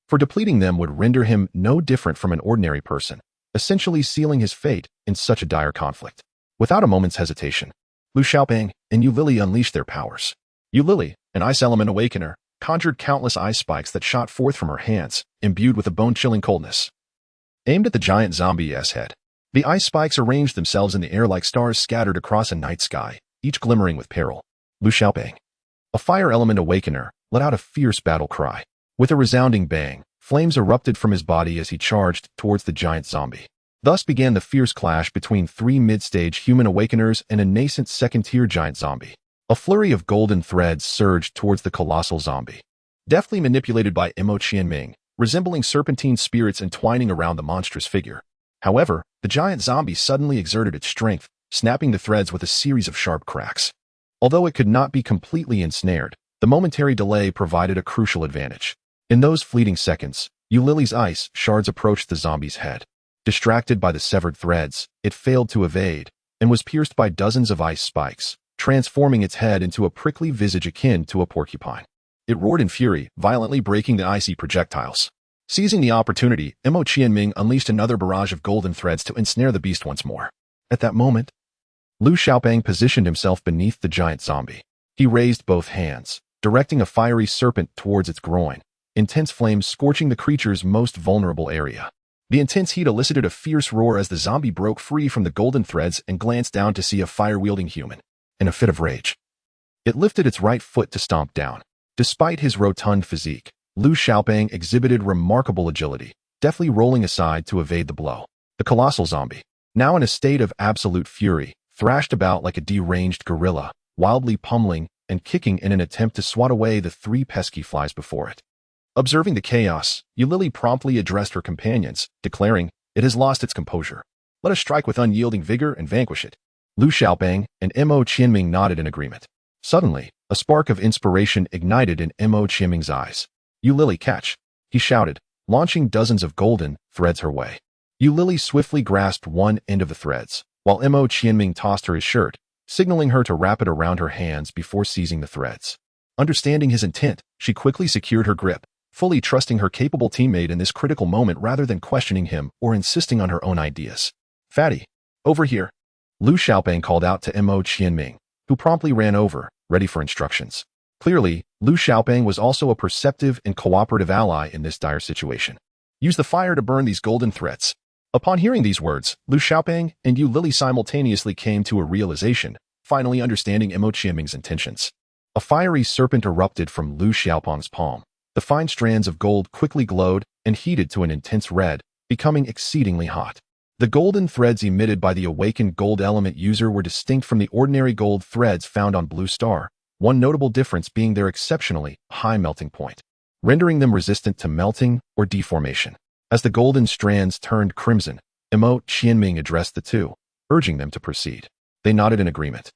for depleting them would render him no different from an ordinary person, essentially sealing his fate in such a dire conflict. Without a moment's hesitation, Lu Xiaoping and Yu Lily unleashed their powers. Yu Lily, an ice element awakener, conjured countless ice spikes that shot forth from her hands, imbued with a bone-chilling coldness. Aimed at the giant zombie's head, the ice spikes arranged themselves in the air like stars scattered across a night sky, each glimmering with peril. Lu Xiaoping, a fire element awakener, let out a fierce battle cry. With a resounding bang, flames erupted from his body as he charged towards the giant zombie. Thus began the fierce clash between three mid-stage human awakeners and a nascent second-tier giant zombie. A flurry of golden threads surged towards the colossal zombie, deftly manipulated by Mo Qianming, resembling serpentine spirits entwining around the monstrous figure. However, the giant zombie suddenly exerted its strength, snapping the threads with a series of sharp cracks. Although it could not be completely ensnared, the momentary delay provided a crucial advantage. In those fleeting seconds, Yu Lily's ice shards approached the zombie's head. Distracted by the severed threads, it failed to evade, and was pierced by dozens of ice spikes, transforming its head into a prickly visage akin to a porcupine. It roared in fury, violently breaking the icy projectiles. Seizing the opportunity, Mo Qianming unleashed another barrage of golden threads to ensnare the beast once more. At that moment, Lu Xiaoping positioned himself beneath the giant zombie. He raised both hands, directing a fiery serpent towards its groin, intense flames scorching the creature's most vulnerable area. The intense heat elicited a fierce roar as the zombie broke free from the golden threads and glanced down to see a fire-wielding human. In a fit of rage, it lifted its right foot to stomp down. Despite his rotund physique, Lu Xiaoping exhibited remarkable agility, deftly rolling aside to evade the blow. The colossal zombie, now in a state of absolute fury, thrashed about like a deranged gorilla, wildly pummeling and kicking in an attempt to swat away the three pesky flies before it. Observing the chaos, Yu Lily promptly addressed her companions, declaring, "It has lost its composure. Let us strike with unyielding vigor and vanquish it." Lu Xiaoping and Mo Qianming nodded in agreement. Suddenly, a spark of inspiration ignited in Mo Qianming's eyes. "Yu Lily, catch!" he shouted, launching dozens of golden threads her way. Yu Lily swiftly grasped one end of the threads, while Mo Qianming tossed her his shirt, signaling her to wrap it around her hands before seizing the threads. Understanding his intent, she quickly secured her grip, fully trusting her capable teammate in this critical moment rather than questioning him or insisting on her own ideas. "Fatty, over here," Lu Xiaoping called out to Mo Qianming, who promptly ran over, ready for instructions. Clearly, Lu Xiaoping was also a perceptive and cooperative ally in this dire situation. "Use the fire to burn these golden threads." Upon hearing these words, Lu Xiaoping and Yu Lily simultaneously came to a realization, finally understanding Mo Qianming's intentions. A fiery serpent erupted from Lu Xiaoping's palm. The fine strands of gold quickly glowed and heated to an intense red, becoming exceedingly hot. The golden threads emitted by the awakened gold element user were distinct from the ordinary gold threads found on Blue Star, one notable difference being their exceptionally high melting point, rendering them resistant to melting or deformation. As the golden strands turned crimson, Mo Qianming addressed the two, urging them to proceed. They nodded in agreement.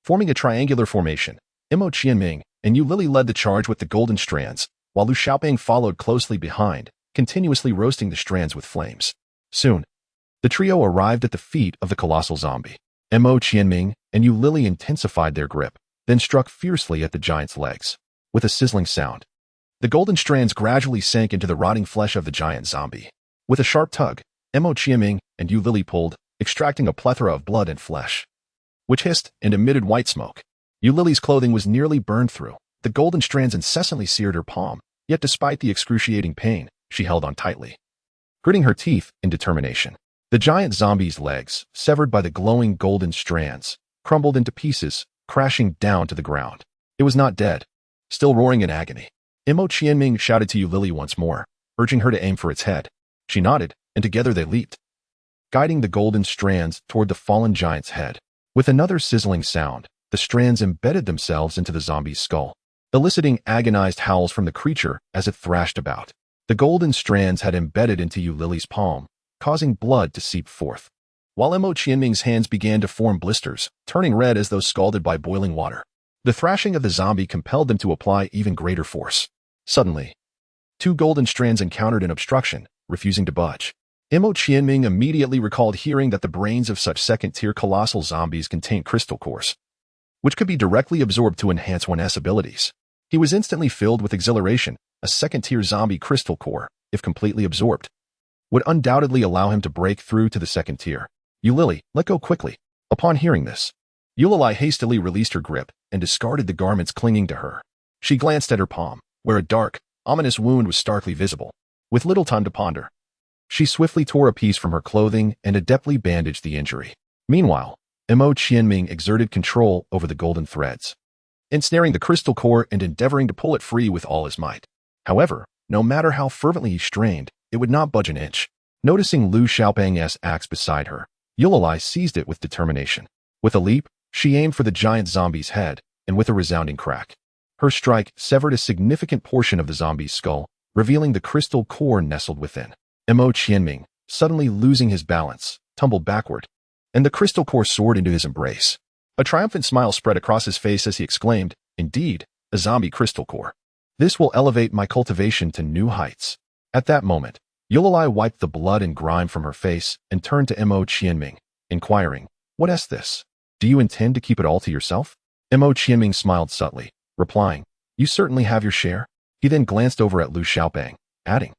Forming a triangular formation, Mo Qianming and Yu Lily led the charge with the golden strands, while Lu Xiaoping followed closely behind, continuously roasting the strands with flames. Soon, the trio arrived at the feet of the colossal zombie. Mo Qianming and Yu Lily intensified their grip, then struck fiercely at the giant's legs. With a sizzling sound, the golden strands gradually sank into the rotting flesh of the giant zombie. With a sharp tug, Mo Qianming and Yu Lily pulled, extracting a plethora of blood and flesh, which hissed and emitted white smoke. Yu Lily's clothing was nearly burned through, The golden strands incessantly seared her palm, yet despite the excruciating pain, she held on tightly, gritting her teeth in determination. The giant zombie's legs, severed by the glowing golden strands, crumbled into pieces, crashing down to the ground. It was not dead, still roaring in agony. Mo Qianming shouted to Yulili once more, urging her to aim for its head. She nodded, and together they leaped, guiding the golden strands toward the fallen giant's head. With another sizzling sound, the strands embedded themselves into the zombie's skull, eliciting agonized howls from the creature as it thrashed about. The golden strands had embedded into Yulili's palm, causing blood to seep forth, while Mo Qianming's hands began to form blisters, turning red as though scalded by boiling water. The thrashing of the zombie compelled them to apply even greater force. Suddenly, two golden strands encountered an obstruction, refusing to budge. Mo Qianming immediately recalled hearing that the brains of such second-tier colossal zombies contain crystal cores, which could be directly absorbed to enhance one's abilities. He was instantly filled with exhilaration. A second-tier zombie crystal core, if completely absorbed, would undoubtedly allow him to break through to the second tier. Yulili, let go quickly. Upon hearing this, Yulili hastily released her grip and discarded the garments clinging to her. She glanced at her palm, where a dark, ominous wound was starkly visible. With little time to ponder, she swiftly tore a piece from her clothing and adeptly bandaged the injury. Meanwhile, Mo Qianming exerted control over the golden threads, ensnaring the crystal core and endeavoring to pull it free with all his might. However, no matter how fervently he strained, it would not budge an inch. Noticing Lu Xiaopeng's axe beside her, Yulili seized it with determination. With a leap, she aimed for the giant zombie's head, and with a resounding crack, her strike severed a significant portion of the zombie's skull, revealing the crystal core nestled within. Mo Qianming, suddenly losing his balance, tumbled backward, and the crystal core soared into his embrace. A triumphant smile spread across his face as he exclaimed, "Indeed, a zombie crystal core. This will elevate my cultivation to new heights." At that moment, Yulili wiped the blood and grime from her face and turned to Mo Qianming, inquiring, "What is this? Do you intend to keep it all to yourself?" Mo Qianming smiled subtly, replying, "You certainly have your share." He then glanced over at Lu Xiaopeng, adding,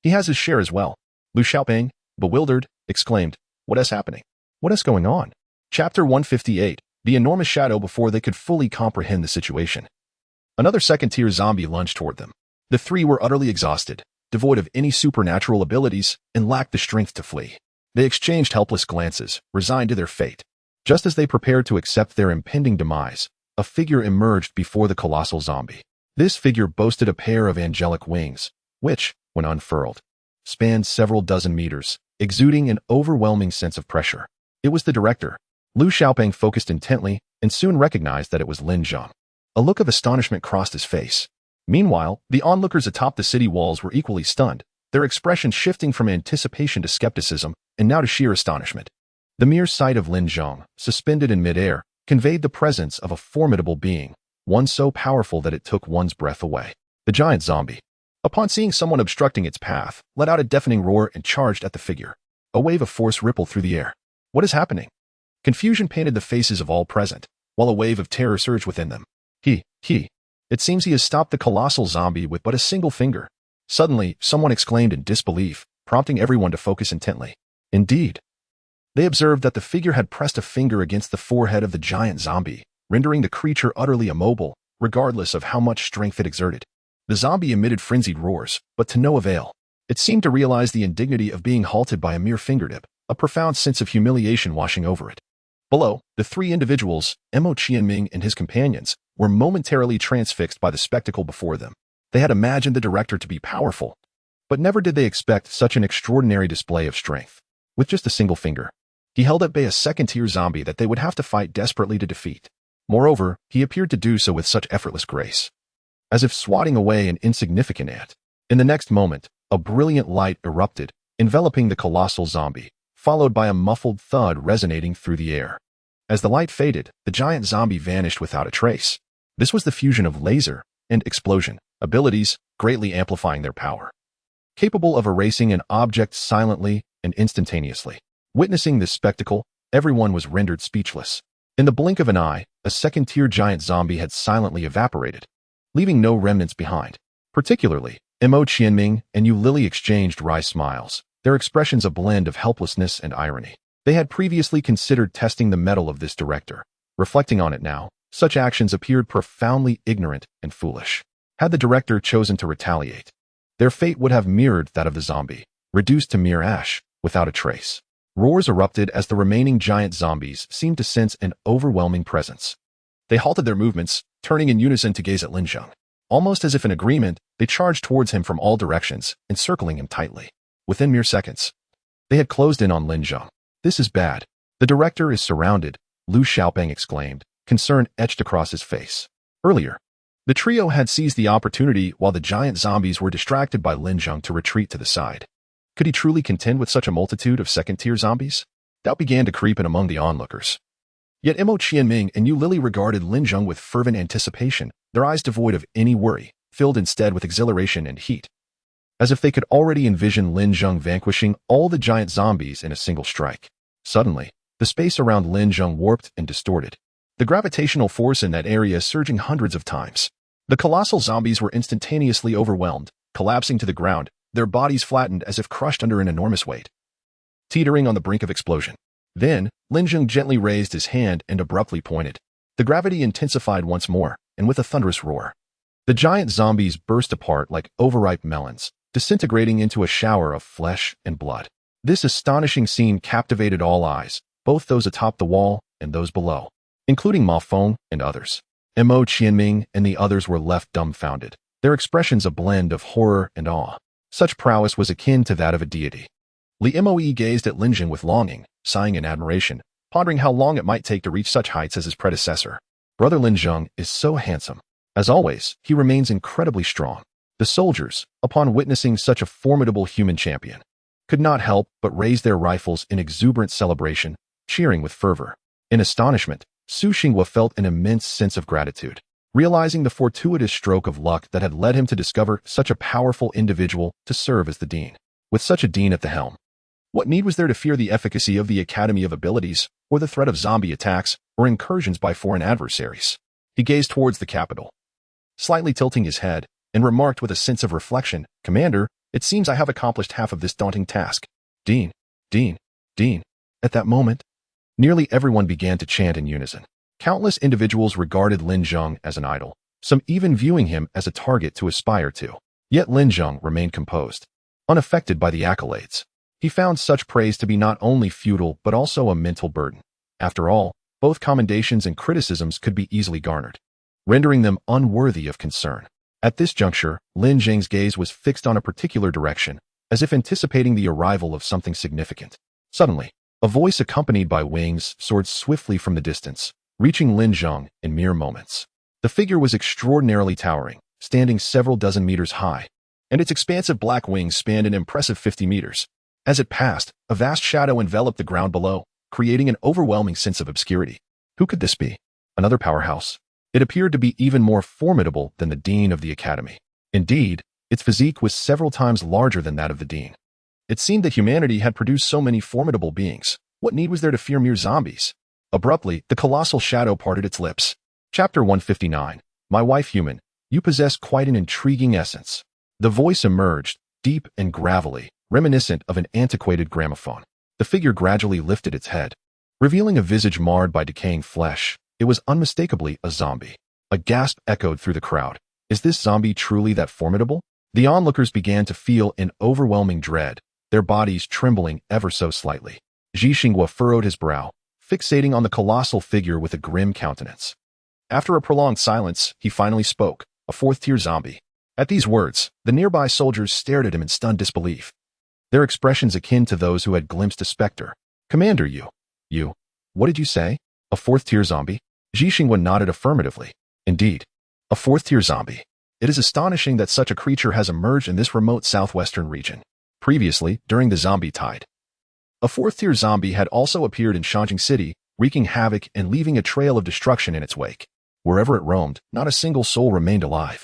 "He has his share as well." Lu Xiaopeng, bewildered, exclaimed, "What is happening? What is going on?" Chapter 158, The Enormous Shadow. Before they could fully comprehend the situation, another second-tier zombie lunged toward them. The three were utterly exhausted, devoid of any supernatural abilities, and lacked the strength to flee. They exchanged helpless glances, resigned to their fate. Just as they prepared to accept their impending demise, a figure emerged before the colossal zombie. This figure boasted a pair of angelic wings, which, when unfurled, spanned several dozen meters, exuding an overwhelming sense of pressure. It was the director. Lu Xiaopeng focused intently and soon recognized that it was Lin Zheng. A look of astonishment crossed his face. Meanwhile, the onlookers atop the city walls were equally stunned, their expressions shifting from anticipation to skepticism and now to sheer astonishment. The mere sight of Lin Zheng, suspended in midair, conveyed the presence of a formidable being, one so powerful that it took one's breath away. The giant zombie, upon seeing someone obstructing its path, let out a deafening roar and charged at the figure. A wave of force rippled through the air. What is happening? Confusion painted the faces of all present, while a wave of terror surged within them. It seems he has stopped the colossal zombie with but a single finger. Suddenly, someone exclaimed in disbelief, prompting everyone to focus intently. Indeed, they observed that the figure had pressed a finger against the forehead of the giant zombie, rendering the creature utterly immobile, regardless of how much strength it exerted. The zombie emitted frenzied roars, but to no avail. It seemed to realize the indignity of being halted by a mere fingertip, a profound sense of humiliation washing over it. Below, the three individuals, Mo Qianming and his companions, were momentarily transfixed by the spectacle before them. They had imagined the director to be powerful, but never did they expect such an extraordinary display of strength. With just a single finger, he held at bay a second-tier zombie that they would have to fight desperately to defeat. Moreover, he appeared to do so with such effortless grace, as if swatting away an insignificant ant. In the next moment, a brilliant light erupted, enveloping the colossal zombie, followed by a muffled thud resonating through the air. As the light faded, the giant zombie vanished without a trace. This was the fusion of laser and explosion abilities, greatly amplifying their power, capable of erasing an object silently and instantaneously. Witnessing this spectacle, everyone was rendered speechless. In the blink of an eye, a second-tier giant zombie had silently evaporated, leaving no remnants behind. Particularly, Mo Qianming and Yulili exchanged wry smiles, their expressions a blend of helplessness and irony. They had previously considered testing the mettle of this director. Reflecting on it now, Such actions appeared profoundly ignorant and foolish. Had the director chosen to retaliate, their fate would have mirrored that of the zombie, reduced to mere ash, without a trace. Roars erupted as the remaining giant zombies seemed to sense an overwhelming presence. They halted their movements, turning in unison to gaze at Lin Zheng. Almost as if in agreement, they charged towards him from all directions, encircling him tightly. Within mere seconds, they had closed in on Lin Zheng. This is bad. The director is surrounded, Lu Xiaopeng exclaimed, concern etched across his face. Earlier, the trio had seized the opportunity while the giant zombies were distracted by Lin Zheng to retreat to the side. Could he truly contend with such a multitude of second-tier zombies? Doubt began to creep in among the onlookers. Yet Mo Qianming and Yu Lili regarded Lin Zheng with fervent anticipation, their eyes devoid of any worry, filled instead with exhilaration and heat. As if they could already envision Lin Zheng vanquishing all the giant zombies in a single strike. Suddenly, the space around Lin Zheng warped and distorted, the gravitational force in that area surging hundreds of times. The colossal zombies were instantaneously overwhelmed, collapsing to the ground, their bodies flattened as if crushed under an enormous weight, teetering on the brink of explosion. Then, Lin Zheng gently raised his hand and abruptly pointed. The gravity intensified once more, and with a thunderous roar, the giant zombies burst apart like overripe melons, disintegrating into a shower of flesh and blood. This astonishing scene captivated all eyes, both those atop the wall and those below, including Ma Feng and others. Mo Qianming and the others were left dumbfounded, their expressions a blend of horror and awe. Such prowess was akin to that of a deity. Li Moe gazed at Lin Zheng with longing, sighing in admiration, pondering how long it might take to reach such heights as his predecessor. Brother Lin Zheng is so handsome. As always, he remains incredibly strong. The soldiers, upon witnessing such a formidable human champion, could not help but raise their rifles in exuberant celebration, cheering with fervor. In astonishment, Su Xinghua felt an immense sense of gratitude, realizing the fortuitous stroke of luck that had led him to discover such a powerful individual to serve as the dean. With such a dean at the helm, what need was there to fear the efficacy of the Academy of Abilities, or the threat of zombie attacks, or incursions by foreign adversaries? He gazed towards the capital, slightly tilting his head, and remarked with a sense of reflection, "Commander, it seems I have accomplished half of this daunting task." Dean, Dean, Dean. At that moment, nearly everyone began to chant in unison. Countless individuals regarded Lin Zheng as an idol, some even viewing him as a target to aspire to. Yet Lin Zheng remained composed, unaffected by the accolades. He found such praise to be not only futile but also a mental burden. After all, both commendations and criticisms could be easily garnered, rendering them unworthy of concern. At this juncture, Lin Zheng's gaze was fixed on a particular direction, as if anticipating the arrival of something significant. Suddenly, a voice accompanied by wings soared swiftly from the distance, reaching Lin Zheng in mere moments. The figure was extraordinarily towering, standing several dozen meters high, and its expansive black wings spanned an impressive 50 meters. As it passed, a vast shadow enveloped the ground below, creating an overwhelming sense of obscurity. Who could this be? Another powerhouse? It appeared to be even more formidable than the dean of the academy. Indeed, its physique was several times larger than that of the dean. It seemed that humanity had produced so many formidable beings. What need was there to fear mere zombies? Abruptly, the colossal shadow parted its lips. Chapter 159. My wife human, you possess quite an intriguing essence. The voice emerged, deep and gravelly, reminiscent of an antiquated gramophone. The figure gradually lifted its head, revealing a visage marred by decaying flesh. It was unmistakably a zombie. A gasp echoed through the crowd. Is this zombie truly that formidable? The onlookers began to feel an overwhelming dread, their bodies trembling ever so slightly. Xi Xinghua furrowed his brow, fixating on the colossal figure with a grim countenance. After a prolonged silence, he finally spoke, a fourth-tier zombie. At these words, the nearby soldiers stared at him in stunned disbelief, their expressions akin to those who had glimpsed a specter. Commander, you, what did you say? A fourth-tier zombie? Xi Xinghua nodded affirmatively. Indeed, a fourth-tier zombie. It is astonishing that such a creature has emerged in this remote southwestern region. Previously, during the zombie tide, a fourth-tier zombie had also appeared in Shangjing City, wreaking havoc and leaving a trail of destruction in its wake. Wherever it roamed, not a single soul remained alive.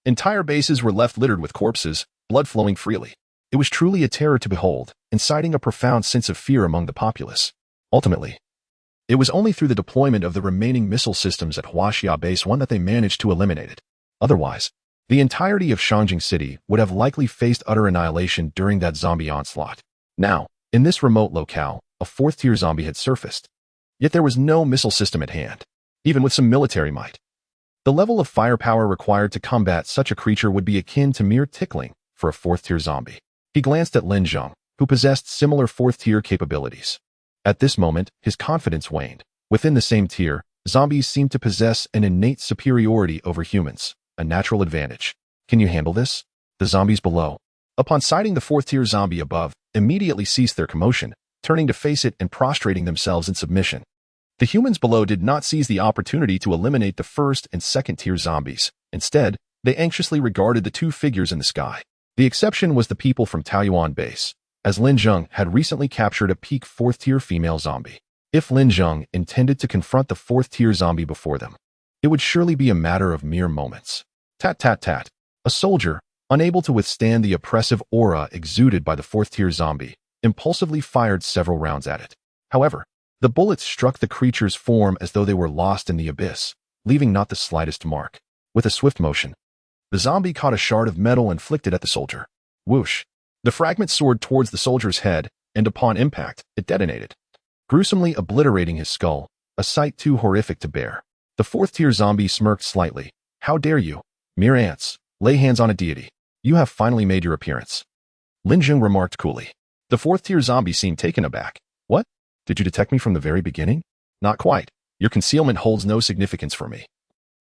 Entire bases were left littered with corpses, blood flowing freely. It was truly a terror to behold, inciting a profound sense of fear among the populace. Ultimately, it was only through the deployment of the remaining missile systems at Huaxia Base 1 that they managed to eliminate it. Otherwise, the entirety of Shangjing City would have likely faced utter annihilation during that zombie onslaught. Now, in this remote locale, a fourth-tier zombie had surfaced. Yet there was no missile system at hand. even with some military might. The level of firepower required to combat such a creature would be akin to mere tickling for a fourth-tier zombie. He glanced at Lin Zheng, who possessed similar fourth-tier capabilities. At this moment, his confidence waned. Within the same tier, zombies seemed to possess an innate superiority over humans, a natural advantage. Can you handle this? The zombies below, upon sighting the fourth-tier zombie above, immediately ceased their commotion, turning to face it and prostrating themselves in submission. The humans below did not seize the opportunity to eliminate the first and second-tier zombies. Instead, they anxiously regarded the two figures in the sky. The exception was the people from Taoyuan base, as Lin Zheng had recently captured a peak fourth-tier female zombie. If Lin Zheng intended to confront the fourth-tier zombie before them, it would surely be a matter of mere moments. Tat tat tat. A soldier, unable to withstand the oppressive aura exuded by the fourth-tier zombie, impulsively fired several rounds at it. However, the bullets struck the creature's form as though they were lost in the abyss, leaving not the slightest mark. With a swift motion, the zombie caught a shard of metal and flicked it at the soldier. Whoosh! The fragment soared towards the soldier's head, and upon impact, it detonated, gruesomely obliterating his skull, a sight too horrific to bear. The fourth-tier zombie smirked slightly. How dare you, mere ants, lay hands on a deity? You have finally made your appearance. Lin Zheng remarked coolly. The fourth-tier zombie seemed taken aback. What? Did you detect me from the very beginning? Not quite. Your concealment holds no significance for me.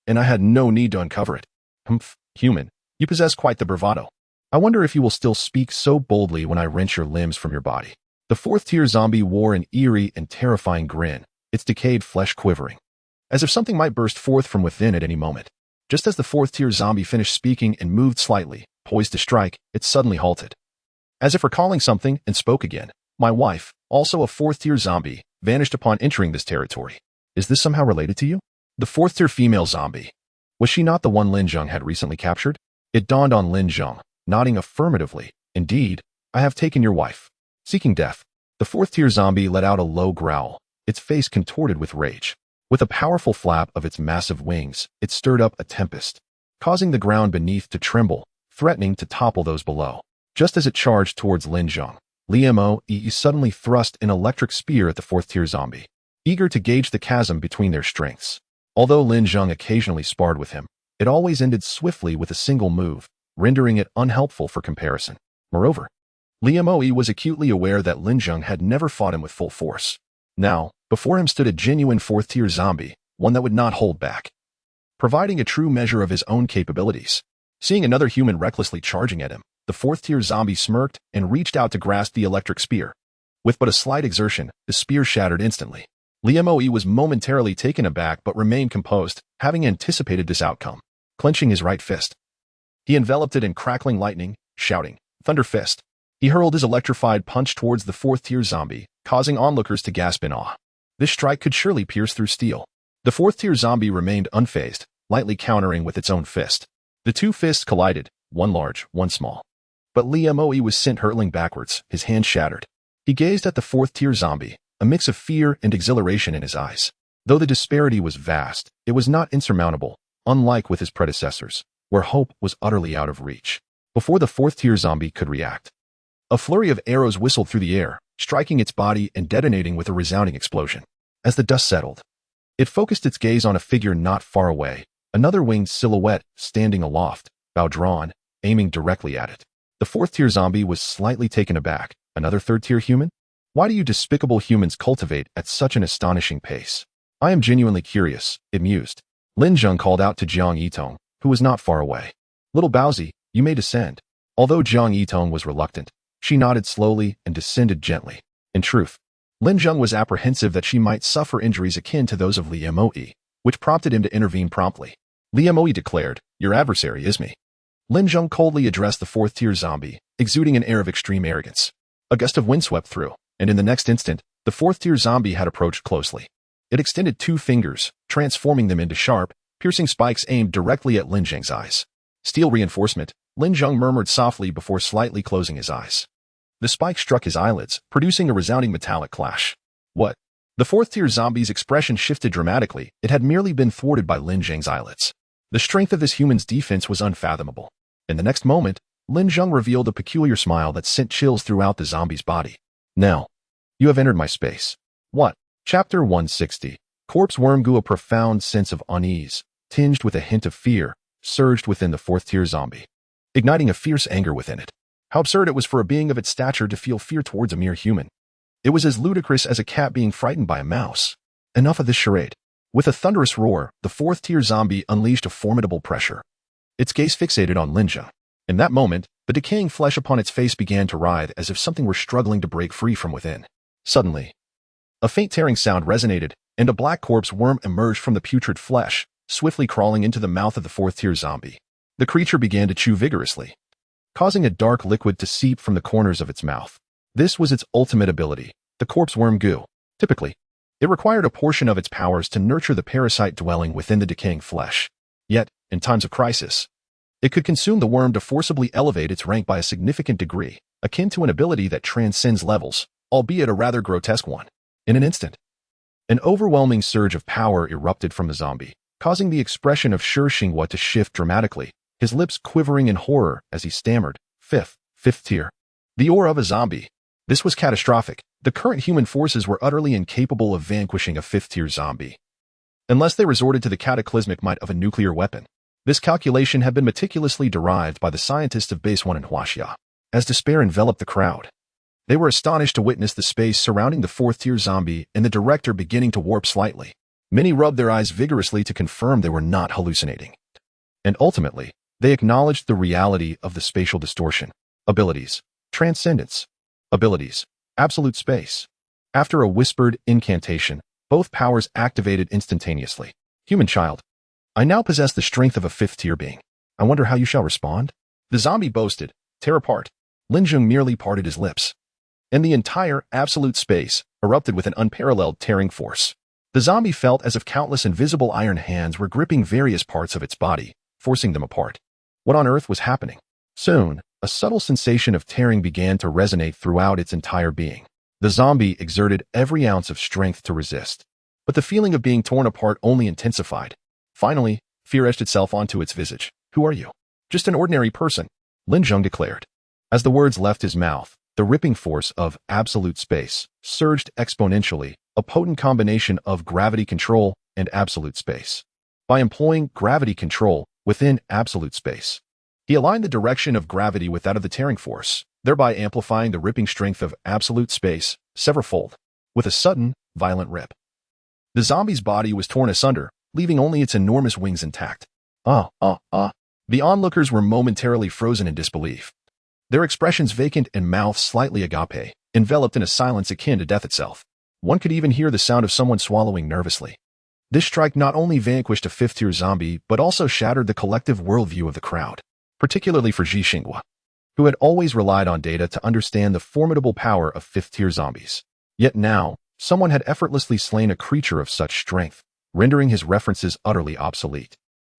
And I had no need to uncover it. Humph, human, you possess quite the bravado. I wonder if you will still speak so boldly when I wrench your limbs from your body. The fourth-tier zombie wore an eerie and terrifying grin, its decayed flesh quivering, as if something might burst forth from within at any moment. Just as the fourth-tier zombie finished speaking and moved slightly, poised to strike, it suddenly halted. As if recalling something, and spoke again. My wife, also a fourth-tier zombie, vanished upon entering this territory. Is this somehow related to you? The fourth-tier female zombie. Was she not the one Lin Zheng had recently captured? It dawned on Lin Zheng, nodding affirmatively. Indeed, I have taken your wife. Seeking death. The fourth-tier zombie let out a low growl, its face contorted with rage. With a powerful flap of its massive wings, it stirred up a tempest, causing the ground beneath to tremble, threatening to topple those below. Just as it charged towards Lin Zheng, Lin suddenly thrust an electric spear at the fourth-tier zombie, eager to gauge the chasm between their strengths. Although Lin Zheng occasionally sparred with him, it always ended swiftly with a single move, rendering it unhelpful for comparison. Moreover, Lin was acutely aware that Lin Zheng had never fought him with full force. Now, before him stood a genuine fourth-tier zombie, one that would not hold back, providing a true measure of his own capabilities. Seeing another human recklessly charging at him, the fourth-tier zombie smirked and reached out to grasp the electric spear. With but a slight exertion, the spear shattered instantly. Lin was momentarily taken aback but remained composed, having anticipated this outcome. Clenching his right fist, he enveloped it in crackling lightning, shouting, "Thunder Fist!" He hurled his electrified punch towards the fourth-tier zombie, causing onlookers to gasp in awe. This strike could surely pierce through steel. The fourth-tier zombie remained unfazed, lightly countering with its own fist. The two fists collided, one large, one small. But Lin was sent hurtling backwards, his hand shattered. He gazed at the fourth-tier zombie, a mix of fear and exhilaration in his eyes. Though the disparity was vast, it was not insurmountable, unlike with his predecessors, where hope was utterly out of reach. Before the fourth-tier zombie could react, a flurry of arrows whistled through the air, striking its body and detonating with a resounding explosion. As the dust settled, it focused its gaze on a figure not far away, another winged silhouette standing aloft, bow drawn, aiming directly at it. The fourth-tier zombie was slightly taken aback. Another third-tier human? Why do you despicable humans cultivate at such an astonishing pace? I am genuinely curious, it mused. Lin Zheng called out to Jiang Yitong, who was not far away. Little Baozi, you may descend. Although Jiang Yitong was reluctant, she nodded slowly and descended gently. In truth, Lin Zheng was apprehensive that she might suffer injuries akin to those of Lin, which prompted him to intervene promptly. Lin declared, "Your adversary is me." Lin Zheng coldly addressed the fourth-tier zombie, exuding an air of extreme arrogance. A gust of wind swept through, and in the next instant, the fourth-tier zombie had approached closely. It extended two fingers, transforming them into sharp, piercing spikes aimed directly at Lin Zheng's eyes. Steel reinforcement, Lin Zheng murmured softly before slightly closing his eyes. The spike struck his eyelids, producing a resounding metallic clash. What? The fourth-tier zombie's expression shifted dramatically. It had merely been thwarted by Lin Zheng's eyelids. The strength of this human's defense was unfathomable. In the next moment, Lin Zheng revealed a peculiar smile that sent chills throughout the zombie's body. Now, you have entered my space. What? Chapter 160. Corpse Worm Goo, a profound sense of unease, tinged with a hint of fear, surged within the fourth-tier zombie, igniting a fierce anger within it. How absurd it was for a being of its stature to feel fear towards a mere human. It was as ludicrous as a cat being frightened by a mouse. Enough of this charade. With a thunderous roar, the fourth-tier zombie unleashed a formidable pressure. Its gaze fixated on Lin Zheng. In that moment, the decaying flesh upon its face began to writhe as if something were struggling to break free from within. Suddenly, a faint tearing sound resonated, and a black corpse worm emerged from the putrid flesh, swiftly crawling into the mouth of the fourth-tier zombie. The creature began to chew vigorously, causing a dark liquid to seep from the corners of its mouth. This was its ultimate ability, the corpse worm goo. Typically, it required a portion of its powers to nurture the parasite dwelling within the decaying flesh. Yet, in times of crisis, it could consume the worm to forcibly elevate its rank by a significant degree, akin to an ability that transcends levels, albeit a rather grotesque one. In an instant, an overwhelming surge of power erupted from the zombie, causing the expression of Shi Xinghua to shift dramatically, his lips quivering in horror as he stammered, fifth tier. The aura of a zombie. This was catastrophic. The current human forces were utterly incapable of vanquishing a fifth-tier zombie, unless they resorted to the cataclysmic might of a nuclear weapon. This calculation had been meticulously derived by the scientists of Base 1 in Huaxia. As despair enveloped the crowd, they were astonished to witness the space surrounding the fourth-tier zombie and the director beginning to warp slightly. Many rubbed their eyes vigorously to confirm they were not hallucinating. And ultimately, they acknowledged the reality of the spatial distortion. Abilities. Transcendence. Abilities. Absolute space. After a whispered incantation, both powers activated instantaneously. Human child, I now possess the strength of a fifth-tier being. I wonder how you shall respond? The zombie boasted. Tear apart. Lin Zheng merely parted his lips, and the entire absolute space erupted with an unparalleled tearing force. The zombie felt as if countless invisible iron hands were gripping various parts of its body, forcing them apart. What on earth was happening? Soon, a subtle sensation of tearing began to resonate throughout its entire being. The zombie exerted every ounce of strength to resist, but the feeling of being torn apart only intensified. Finally, fear etched itself onto its visage. Who are you? Just an ordinary person, Lin Zheng declared. As the words left his mouth, the ripping force of absolute space surged exponentially, a potent combination of gravity control and absolute space. By employing gravity control within absolute space, he aligned the direction of gravity with that of the tearing force, thereby amplifying the ripping strength of absolute space severalfold. With a sudden, violent rip, the zombie's body was torn asunder, leaving only its enormous wings intact. The onlookers were momentarily frozen in disbelief, their expressions vacant and mouths slightly agape, enveloped in a silence akin to death itself. One could even hear the sound of someone swallowing nervously. This strike not only vanquished a fifth-tier zombie, but also shattered the collective worldview of the crowd, particularly for Shi Xinghua, who had always relied on data to understand the formidable power of fifth-tier zombies. Yet now, someone had effortlessly slain a creature of such strength, rendering his references utterly obsolete.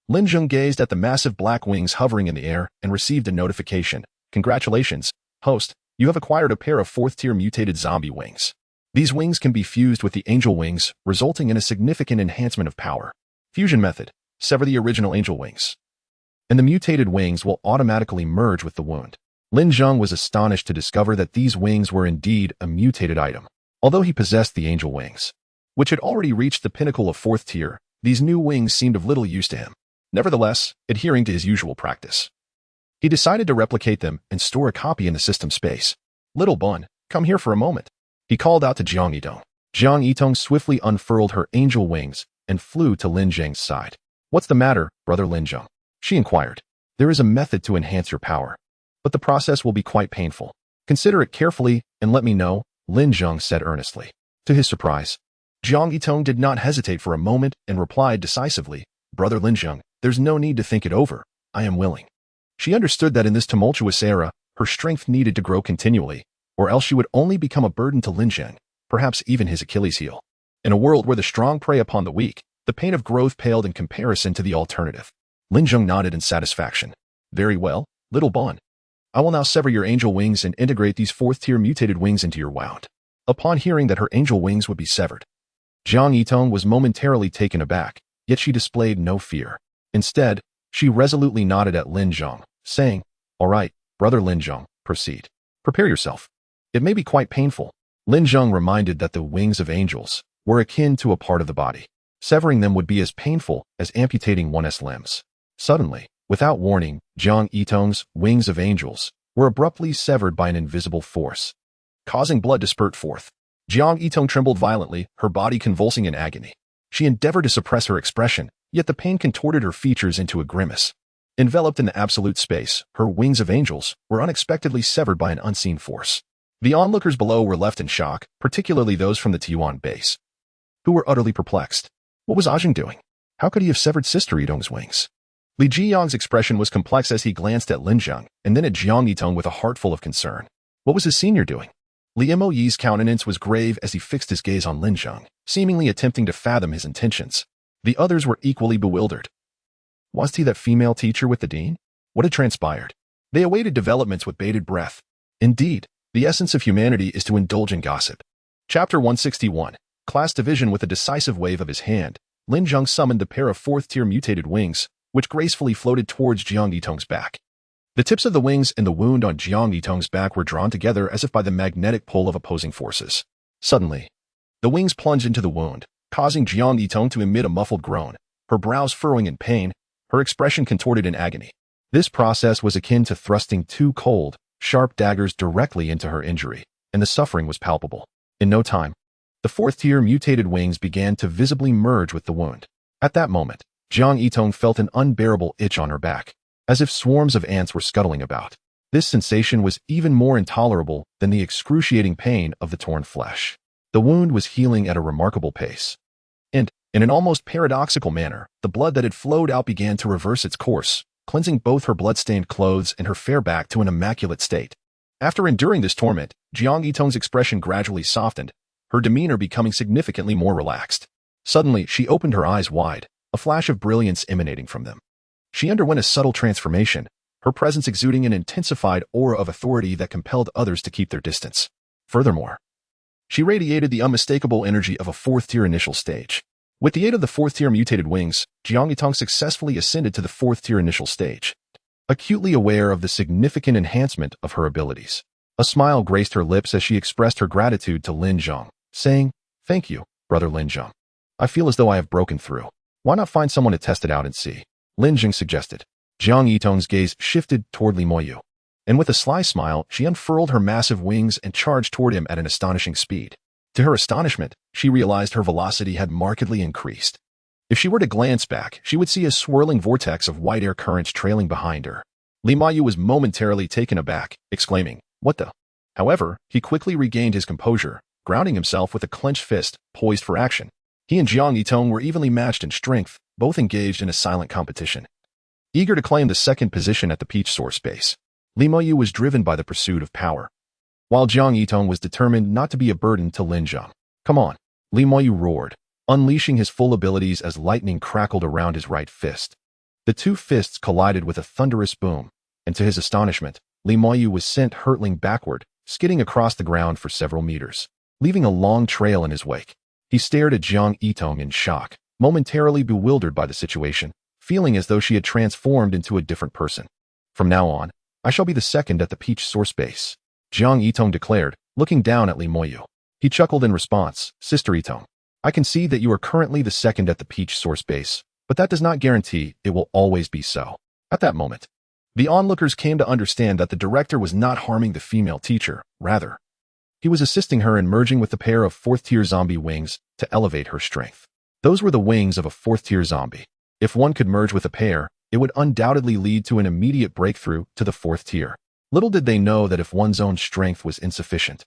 Lin Zheng gazed at the massive black wings hovering in the air and received a notification. Congratulations, host, you have acquired a pair of fourth-tier mutated zombie wings. These wings can be fused with the angel wings, resulting in a significant enhancement of power. Fusion method. Sever the original angel wings, and the mutated wings will automatically merge with the wound. Lin Zheng was astonished to discover that these wings were indeed a mutated item. Although he possessed the angel wings, which had already reached the pinnacle of fourth tier, these new wings seemed of little use to him. Nevertheless, adhering to his usual practice, he decided to replicate them and store a copy in the system space. Little Bun, come here for a moment. He called out to Jiang Yitong. Jiang Yitong swiftly unfurled her angel wings and flew to Lin Zheng's side. What's the matter, brother Lin Zheng? She inquired. There is a method to enhance your power, but the process will be quite painful. Consider it carefully and let me know, Lin Zheng said earnestly. To his surprise, Jiang Yitong did not hesitate for a moment and replied decisively, Brother Lin Zheng, there's no need to think it over. I am willing. She understood that in this tumultuous era, her strength needed to grow continually, or else she would only become a burden to Lin Zheng, perhaps even his Achilles heel. In a world where the strong prey upon the weak, the pain of growth paled in comparison to the alternative. Lin Zheng nodded in satisfaction. Very well, little Bon. I will now sever your angel wings and integrate these fourth-tier mutated wings into your wound. Upon hearing that her angel wings would be severed, Jiang Yitong was momentarily taken aback, yet she displayed no fear. Instead, she resolutely nodded at Lin Zheng, saying, All right, brother Lin Zheng, proceed. Prepare yourself. It may be quite painful. Lin Zheng reminded that the wings of angels were akin to a part of the body. Severing them would be as painful as amputating one's limbs. Suddenly, without warning, Jiang Yitong's wings of angels were abruptly severed by an invisible force, causing blood to spurt forth. Jiang Yitong trembled violently, her body convulsing in agony. She endeavored to suppress her expression, yet the pain contorted her features into a grimace. Enveloped in the absolute space, her wings of angels were unexpectedly severed by an unseen force. The onlookers below were left in shock, particularly those from the Tiyuan base, who were utterly perplexed. What was Ajing doing? How could he have severed Sister Yitong's wings? Li Jiyang's expression was complex as he glanced at Lin Zheng and then at Jiang Yitong with a heart full of concern. What was his senior doing? Li Moyi's countenance was grave as he fixed his gaze on Lin Zheng, seemingly attempting to fathom his intentions. The others were equally bewildered. Was he that female teacher with the dean? What had transpired? They awaited developments with bated breath. Indeed, the essence of humanity is to indulge in gossip. Chapter 161. Class Division. With a decisive wave of his hand, Lin Zheng summoned a pair of fourth-tier mutated wings, which gracefully floated towards Jiang Yitong's back. The tips of the wings and the wound on Jiang Yitong's back were drawn together as if by the magnetic pull of opposing forces. Suddenly, the wings plunged into the wound, causing Jiang Yitong to emit a muffled groan, her brows furrowing in pain, her expression contorted in agony. This process was akin to thrusting two cold, sharp daggers directly into her injury, and the suffering was palpable. In no time, the fourth-tier mutated wings began to visibly merge with the wound. At that moment, Jiang Yitong felt an unbearable itch on her back, as if swarms of ants were scuttling about. This sensation was even more intolerable than the excruciating pain of the torn flesh. The wound was healing at a remarkable pace. And, in an almost paradoxical manner, the blood that had flowed out began to reverse its course, cleansing both her blood-stained clothes and her fair back to an immaculate state. After enduring this torment, Jiang Yitong's expression gradually softened, her demeanor becoming significantly more relaxed. Suddenly, she opened her eyes wide, a flash of brilliance emanating from them. She underwent a subtle transformation, her presence exuding an intensified aura of authority that compelled others to keep their distance. Furthermore, she radiated the unmistakable energy of a fourth-tier initial stage. With the aid of the fourth-tier mutated wings, Jiang Yitong successfully ascended to the fourth-tier initial stage. Acutely aware of the significant enhancement of her abilities, a smile graced her lips as she expressed her gratitude to Lin Zheng, saying, "Thank you, Brother Lin Zheng. I feel as though I have broken through. Why not find someone to test it out and see?" Lin Zheng suggested. Jiang Yitong's gaze shifted toward Li Moyu, and with a sly smile, she unfurled her massive wings and charged toward him at an astonishing speed. To her astonishment, she realized her velocity had markedly increased. If she were to glance back, she would see a swirling vortex of white air currents trailing behind her. Li Moyu was momentarily taken aback, exclaiming, "What the?" However, he quickly regained his composure, grounding himself with a clenched fist, poised for action. He and Jiang Yitong were evenly matched in strength, both engaged in a silent competition. Eager to claim the second position at the Peach Source base, Li Moyu was driven by the pursuit of power, while Jiang Yitong was determined not to be a burden to Lin Zheng. "Come on," Li Moyu roared, unleashing his full abilities as lightning crackled around his right fist. The two fists collided with a thunderous boom, and to his astonishment, Li Moyu was sent hurtling backward, skidding across the ground for several meters, leaving a long trail in his wake. He stared at Jiang Yitong in shock, momentarily bewildered by the situation, feeling as though she had transformed into a different person. "From now on, I shall be the second at the Peach Source base," Jiang Yitong declared, looking down at Li Moyu. He chuckled in response, "Sister Yitong, I can see that you are currently the second at the Peach Source base, but that does not guarantee it will always be so." At that moment, the onlookers came to understand that the director was not harming the female teacher, rather, he was assisting her in merging with the pair of fourth-tier zombie wings to elevate her strength. Those were the wings of a fourth-tier zombie. If one could merge with a pair, it would undoubtedly lead to an immediate breakthrough to the fourth tier. Little did they know that if one's own strength was insufficient,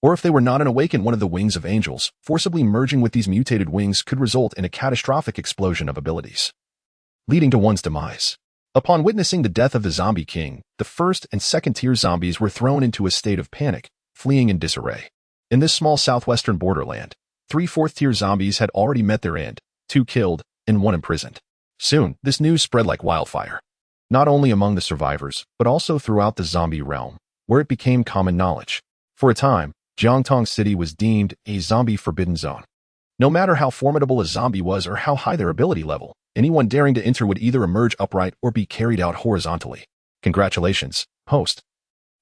or if they were not an awakened one of the wings of angels, forcibly merging with these mutated wings could result in a catastrophic explosion of abilities, leading to one's demise. Upon witnessing the death of the Zombie King, the first and second-tier zombies were thrown into a state of panic, fleeing in disarray. In this small southwestern borderland, 3 fourth-tier zombies had already met their end, 2 killed and 1 imprisoned. Soon, this news spread like wildfire, not only among the survivors, but also throughout the zombie realm, where it became common knowledge. For a time, Jiangtong City was deemed a zombie-forbidden zone. No matter how formidable a zombie was or how high their ability level, anyone daring to enter would either emerge upright or be carried out horizontally. Congratulations, host.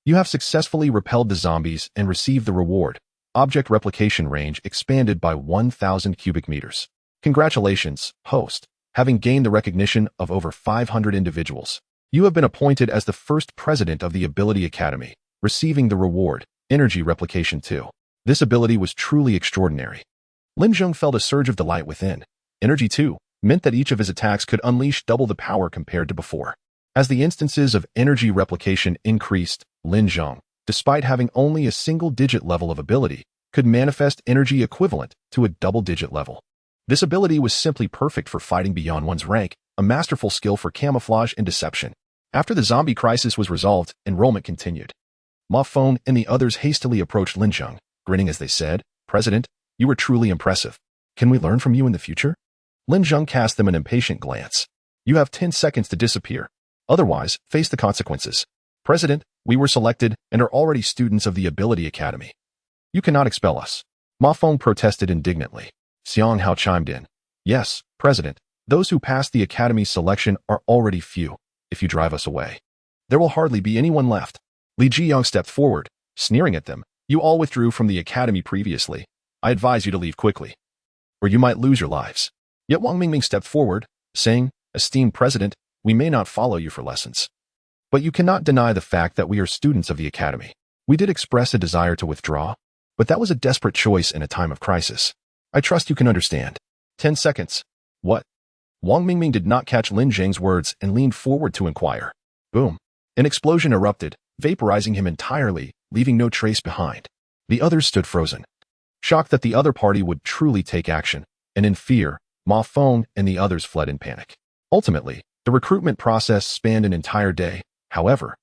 You have successfully repelled the zombies and received the reward. Object replication range expanded by 1,000 cubic meters. Congratulations, host. Having gained the recognition of over 500 individuals, you have been appointed as the first president of the Ability Academy, receiving the reward, Energy Replication 2. This ability was truly extraordinary. Lin Zheng felt a surge of delight within. Energy 2 meant that each of his attacks could unleash double the power compared to before. As the instances of energy replication increased, Lin Zheng, despite having only a single-digit level of ability, could manifest energy equivalent to a double-digit level. This ability was simply perfect for fighting beyond one's rank, a masterful skill for camouflage and deception. After the zombie crisis was resolved, enrollment continued. Ma Feng and the others hastily approached Lin Zheng, grinning as they said, "President, you were truly impressive. Can we learn from you in the future?" Lin Zheng cast them an impatient glance. "You have 10 seconds to disappear. Otherwise, face the consequences. President, we were selected and are already students of the Ability Academy. You cannot expel us." Ma Feng protested indignantly. Xiang Hao chimed in. "Yes, President, those who passed the Academy's selection are already few. If you drive us away, there will hardly be anyone left." Li Jiyang stepped forward, sneering at them. "You all withdrew from the Academy previously. I advise you to leave quickly, or you might lose your lives." Yet Wang Mingming stepped forward, saying, "Esteemed President, we may not follow you for lessons, but you cannot deny the fact that we are students of the Academy. We did express a desire to withdraw, but that was a desperate choice in a time of crisis. I trust you can understand." 10 seconds. What? Wang Mingming did not catch Lin Zheng's words and leaned forward to inquire. Boom. An explosion erupted, vaporizing him entirely, leaving no trace behind. The others stood frozen, shocked that the other party would truly take action, and in fear, Ma Feng and the others fled in panic. Ultimately, the recruitment process spanned an entire day. However,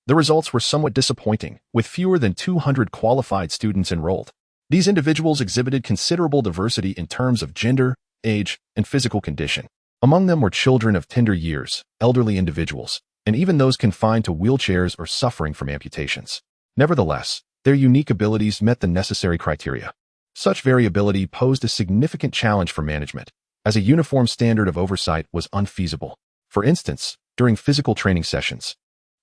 the results were somewhat disappointing, with fewer than 200 qualified students enrolled. These individuals exhibited considerable diversity in terms of gender, age, and physical condition. Among them were children of tender years, elderly individuals, and even those confined to wheelchairs or suffering from amputations. Nevertheless, their unique abilities met the necessary criteria. Such variability posed a significant challenge for management, as a uniform standard of oversight was unfeasible. For instance, during physical training sessions,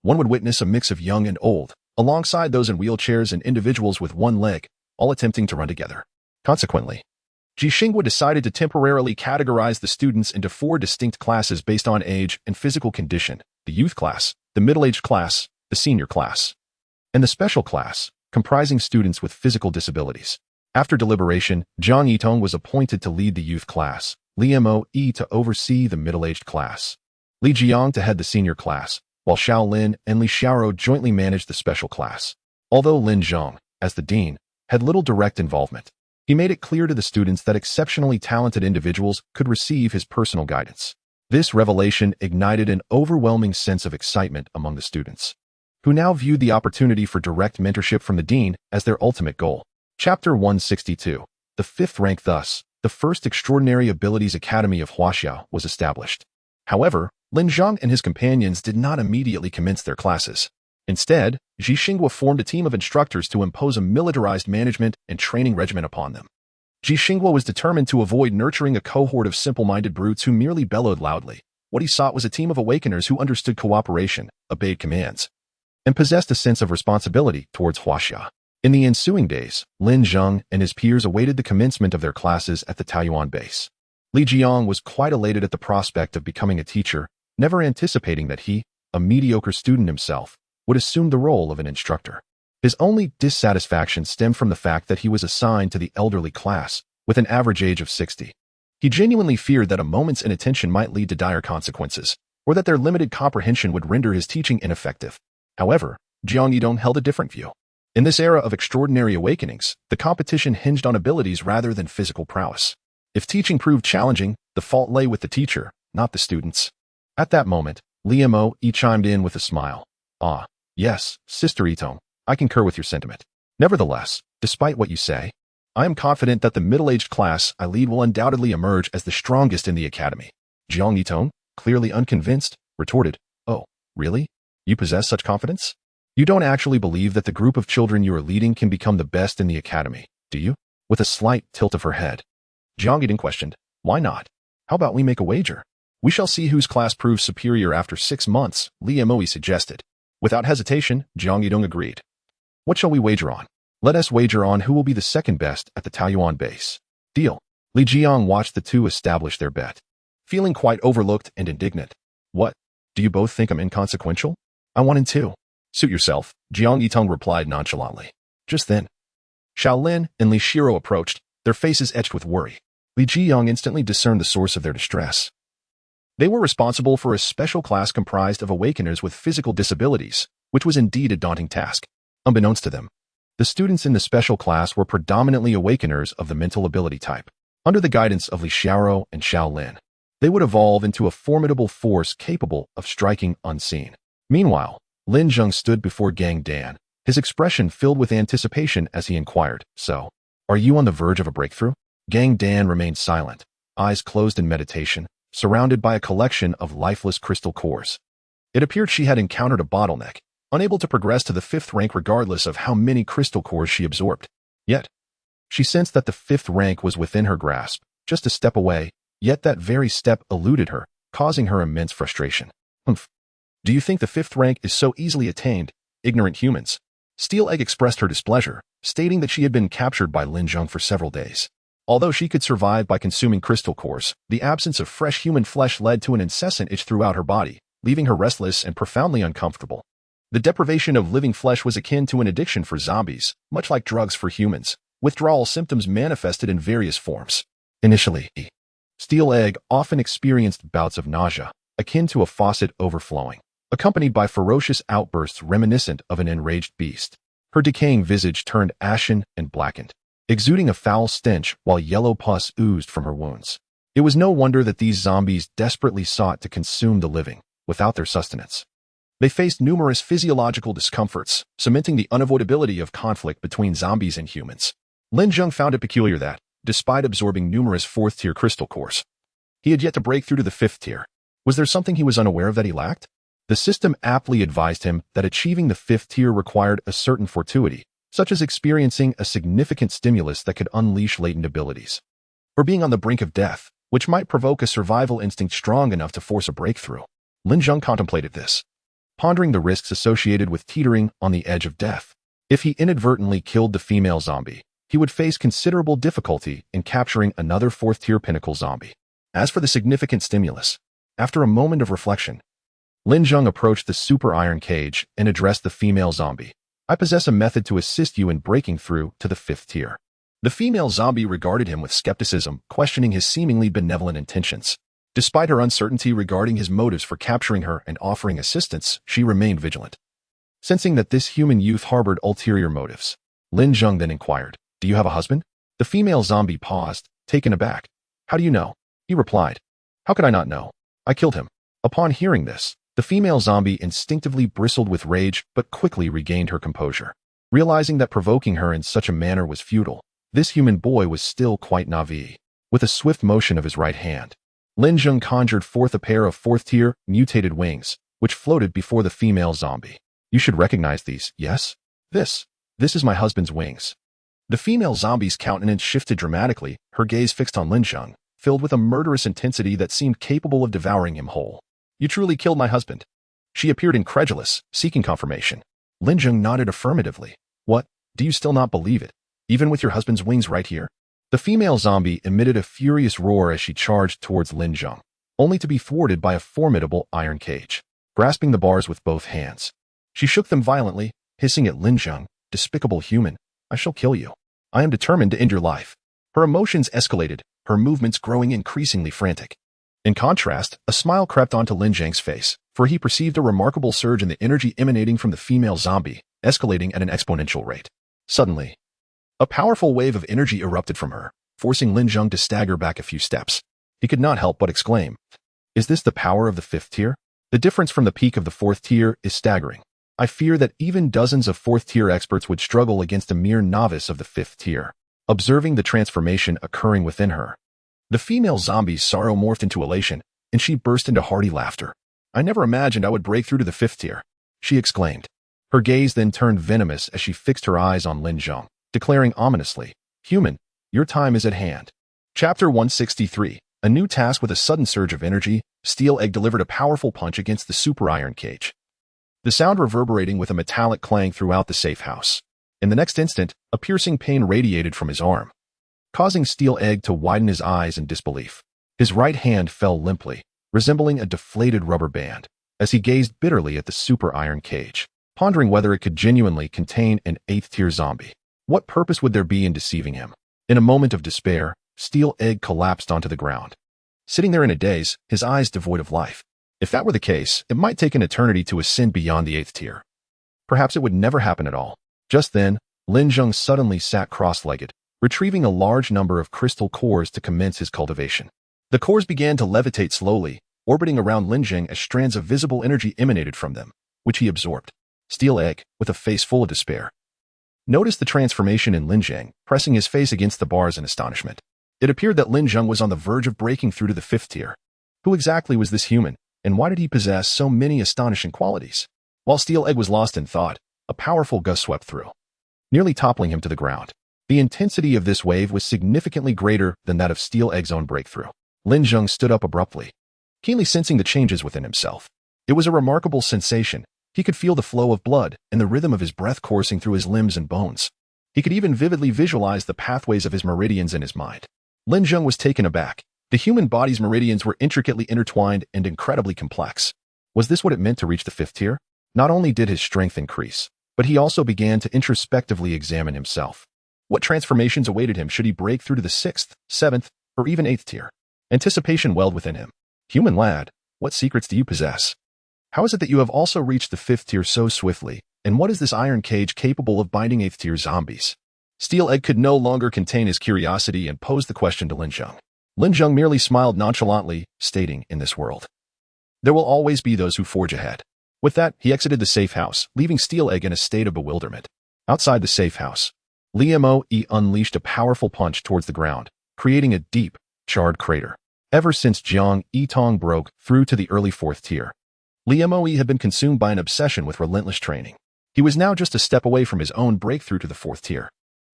one would witness a mix of young and old, alongside those in wheelchairs and individuals with one leg, all attempting to run together. Consequently, Ji Xingwa decided to temporarily categorize the students into 4 distinct classes based on age and physical condition: the youth class, the middle-aged class, the senior class, and the special class, comprising students with physical disabilities. After deliberation, Zhang Yitong was appointed to lead the youth class, Li Mo to oversee the middle-aged class, Li Jiang to head the senior class, while Xiao Lin and Li Xiaoro jointly managed the special class. Although Lin Zheng, as the dean, had little direct involvement, he made it clear to the students that exceptionally talented individuals could receive his personal guidance. This revelation ignited an overwhelming sense of excitement among the students, who now viewed the opportunity for direct mentorship from the dean as their ultimate goal. Chapter 162. The 5th rank. Thus, the first Extraordinary Abilities Academy of Huaxiao was established. However, Lin Zheng and his companions did not immediately commence their classes. Instead, Ji Xingwa formed a team of instructors to impose a militarized management and training regimen upon them. Ji Xingwa was determined to avoid nurturing a cohort of simple-minded brutes who merely bellowed loudly. What he sought was a team of awakeners who understood cooperation, obeyed commands, and possessed a sense of responsibility towards Huaxia. In the ensuing days, Lin Zheng and his peers awaited the commencement of their classes at the Taiyuan base. Li Jiang was quite elated at the prospect of becoming a teacher, never anticipating that he, a mediocre student himself, would assume the role of an instructor. His only dissatisfaction stemmed from the fact that he was assigned to the elderly class, with an average age of 60. He genuinely feared that a moment's inattention might lead to dire consequences, or that their limited comprehension would render his teaching ineffective. However, Jiang Yidong held a different view. In this era of extraordinary awakenings, the competition hinged on abilities rather than physical prowess. If teaching proved challenging, the fault lay with the teacher, not the students. At that moment, Li Mo chimed in with a smile. "Ah, yes, Sister Yitong, I concur with your sentiment. Nevertheless, despite what you say, I am confident that the middle-aged class I lead will undoubtedly emerge as the strongest in the academy." Jiang Yitong, clearly unconvinced, retorted, "Oh, really? You possess such confidence? You don't actually believe that the group of children you are leading can become the best in the academy, do you?" With a slight tilt of her head, Jiang Yitong questioned, "Why not? How about we make a wager? We shall see whose class proves superior after 6 months," Li Mo suggested. Without hesitation, Jiang Yidong agreed. "What shall we wager on?" "Let us wager on who will be the second best at the Taiyuan base." "Deal." Li Jiang watched the two establish their bet, feeling quite overlooked and indignant. What? Do you both think I'm inconsequential? I 1 and 2. Suit yourself, Jiang Yitong replied nonchalantly. Just then, Shaolin and Li Shiro approached, their faces etched with worry. Li Jiang instantly discerned the source of their distress. They were responsible for a special class comprised of awakeners with physical disabilities, which was indeed a daunting task. Unbeknownst to them, the students in the special class were predominantly awakeners of the mental ability type. Under the guidance of Li Xiao and Shaolin, they would evolve into a formidable force capable of striking unseen. Meanwhile, Lin Zheng stood before Gang Dan, his expression filled with anticipation as he inquired, "So, are you on the verge of a breakthrough?" Gang Dan remained silent, eyes closed in meditation, surrounded by a collection of lifeless crystal cores. It appeared she had encountered a bottleneck, unable to progress to the 5th rank regardless of how many crystal cores she absorbed. Yet, she sensed that the 5th rank was within her grasp, just a step away, yet that very step eluded her, causing her immense frustration. Humph. Do you think the 5th rank is so easily attained, ignorant humans? Steel Egg expressed her displeasure, stating that she had been captured by Lin Zheng for several days. Although she could survive by consuming crystal cores, the absence of fresh human flesh led to an incessant itch throughout her body, leaving her restless and profoundly uncomfortable. The deprivation of living flesh was akin to an addiction for zombies, much like drugs for humans. Withdrawal symptoms manifested in various forms. Initially, Steel Egg often experienced bouts of nausea, akin to a faucet overflowing, accompanied by ferocious outbursts reminiscent of an enraged beast. Her decaying visage turned ashen and blackened, exuding a foul stench while yellow pus oozed from her wounds. It was no wonder that these zombies desperately sought to consume the living, without their sustenance. They faced numerous physiological discomforts, cementing the unavoidability of conflict between zombies and humans. Lin Zheng found it peculiar that, despite absorbing numerous 4th-tier crystal cores, he had yet to break through to the 5th tier. Was there something he was unaware of that he lacked? The system aptly advised him that achieving the 5th tier required a certain fortuity, such as experiencing a significant stimulus that could unleash latent abilities, or being on the brink of death, which might provoke a survival instinct strong enough to force a breakthrough. Lin Zheng contemplated this, pondering the risks associated with teetering on the edge of death. If he inadvertently killed the female zombie, he would face considerable difficulty in capturing another 4th-tier pinnacle zombie. As for the significant stimulus, after a moment of reflection, Lin Zheng approached the super iron cage and addressed the female zombie. "I possess a method to assist you in breaking through to the 5th tier." The female zombie regarded him with skepticism, questioning his seemingly benevolent intentions. Despite her uncertainty regarding his motives for capturing her and offering assistance, she remained vigilant. Sensing that this human youth harbored ulterior motives, Lin Zheng then inquired, "Do you have a husband?" The female zombie paused, taken aback. "How do you know?" He replied, "How could I not know? I killed him." Upon hearing this, the female zombie instinctively bristled with rage but quickly regained her composure. Realizing that provoking her in such a manner was futile, this human boy was still quite naive. With a swift motion of his right hand, Lin Zheng conjured forth a pair of 4th-tier, mutated wings, which floated before the female zombie. "You should recognize these, yes? This is my husband's wings." The female zombie's countenance shifted dramatically, her gaze fixed on Lin Zheng, filled with a murderous intensity that seemed capable of devouring him whole. "You truly killed my husband?" She appeared incredulous, seeking confirmation. Lin Zheng nodded affirmatively. "What? Do you still not believe it? Even with your husband's wings right here?" The female zombie emitted a furious roar as she charged towards Lin Zheng, only to be thwarted by a formidable iron cage. Grasping the bars with both hands, she shook them violently, hissing at Lin Zheng, "Despicable human, I shall kill you. I am determined to end your life." Her emotions escalated, her movements growing increasingly frantic. In contrast, a smile crept onto Lin Zheng's face, for he perceived a remarkable surge in the energy emanating from the female zombie, escalating at an exponential rate. Suddenly, a powerful wave of energy erupted from her, forcing Lin Zheng to stagger back a few steps. He could not help but exclaim, "Is this the power of the 5th tier? The difference from the peak of the 4th tier is staggering. I fear that even dozens of 4th-tier experts would struggle against a mere novice of the 5th tier." Observing the transformation occurring within her, the female zombie's sorrow morphed into elation, and she burst into hearty laughter. "I never imagined I would break through to the 5th tier," she exclaimed. Her gaze then turned venomous as she fixed her eyes on Lin Zheng, declaring ominously, "Human, your time is at hand." Chapter 163. A new task. With a sudden surge of energy, Steel Egg delivered a powerful punch against the super iron cage, the sound reverberating with a metallic clang throughout the safe house. In the next instant, a piercing pain radiated from his arm. causing Steel Egg to widen his eyes in disbelief. His right hand fell limply, resembling a deflated rubber band, as he gazed bitterly at the super iron cage, pondering whether it could genuinely contain an 8th-tier zombie. What purpose would there be in deceiving him? In a moment of despair, Steel Egg collapsed onto the ground. Sitting there in a daze, his eyes devoid of life. If that were the case, it might take an eternity to ascend beyond the 8th tier. Perhaps it would never happen at all. Just then, Lin Zheng suddenly sat cross-legged, retrieving a large number of crystal cores to commence his cultivation. The cores began to levitate slowly, orbiting around Lin Zheng as strands of visible energy emanated from them, which he absorbed. Steel Egg, with a face full of despair, noticed the transformation in Lin Zheng, pressing his face against the bars in astonishment. It appeared that Lin Zheng was on the verge of breaking through to the 5th tier. Who exactly was this human, and why did he possess so many astonishing qualities? While Steel Egg was lost in thought, a powerful gust swept through, nearly toppling him to the ground. The intensity of this wave was significantly greater than that of Steel Egg's own breakthrough. Lin Zheng stood up abruptly, keenly sensing the changes within himself. It was a remarkable sensation. He could feel the flow of blood and the rhythm of his breath coursing through his limbs and bones. He could even vividly visualize the pathways of his meridians in his mind. Lin Zheng was taken aback. The human body's meridians were intricately intertwined and incredibly complex. Was this what it meant to reach the 5th tier? Not only did his strength increase, but he also began to introspectively examine himself. What transformations awaited him should he break through to the 6th, 7th, or even 8th tier? Anticipation welled within him. Human lad, what secrets do you possess? How is it that you have also reached the 5th tier so swiftly, and what is this iron cage capable of binding 8th tier zombies? Steel Egg could no longer contain his curiosity and posed the question to Lin Zheng. Lin Zheng merely smiled nonchalantly, stating, in this world, there will always be those who forge ahead. With that, he exited the safe house, leaving Steel Egg in a state of bewilderment. Outside the safe house, Lin Mo unleashed a powerful punch towards the ground, creating a deep, charred crater. Ever since Jiang Yitong broke through to the early 4th tier, Lin Mo had been consumed by an obsession with relentless training. He was now just a step away from his own breakthrough to the 4th tier.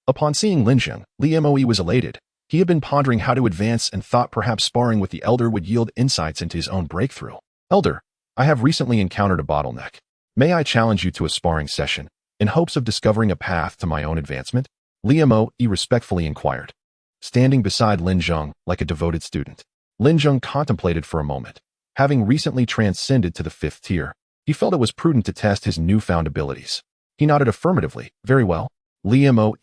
Upon seeing Lin Zheng, Lin Mo was elated. He had been pondering how to advance and thought perhaps sparring with the Elder would yield insights into his own breakthrough. Elder, I have recently encountered a bottleneck. May I challenge you to a sparring session, in hopes of discovering a path to my own advancement? Lin Mo respectfully inquired, standing beside Lin Zheng like a devoted student. Lin Zheng contemplated for a moment. Having recently transcended to the 5th tier, he felt it was prudent to test his newfound abilities. He nodded affirmatively. Very well. Lin Mo,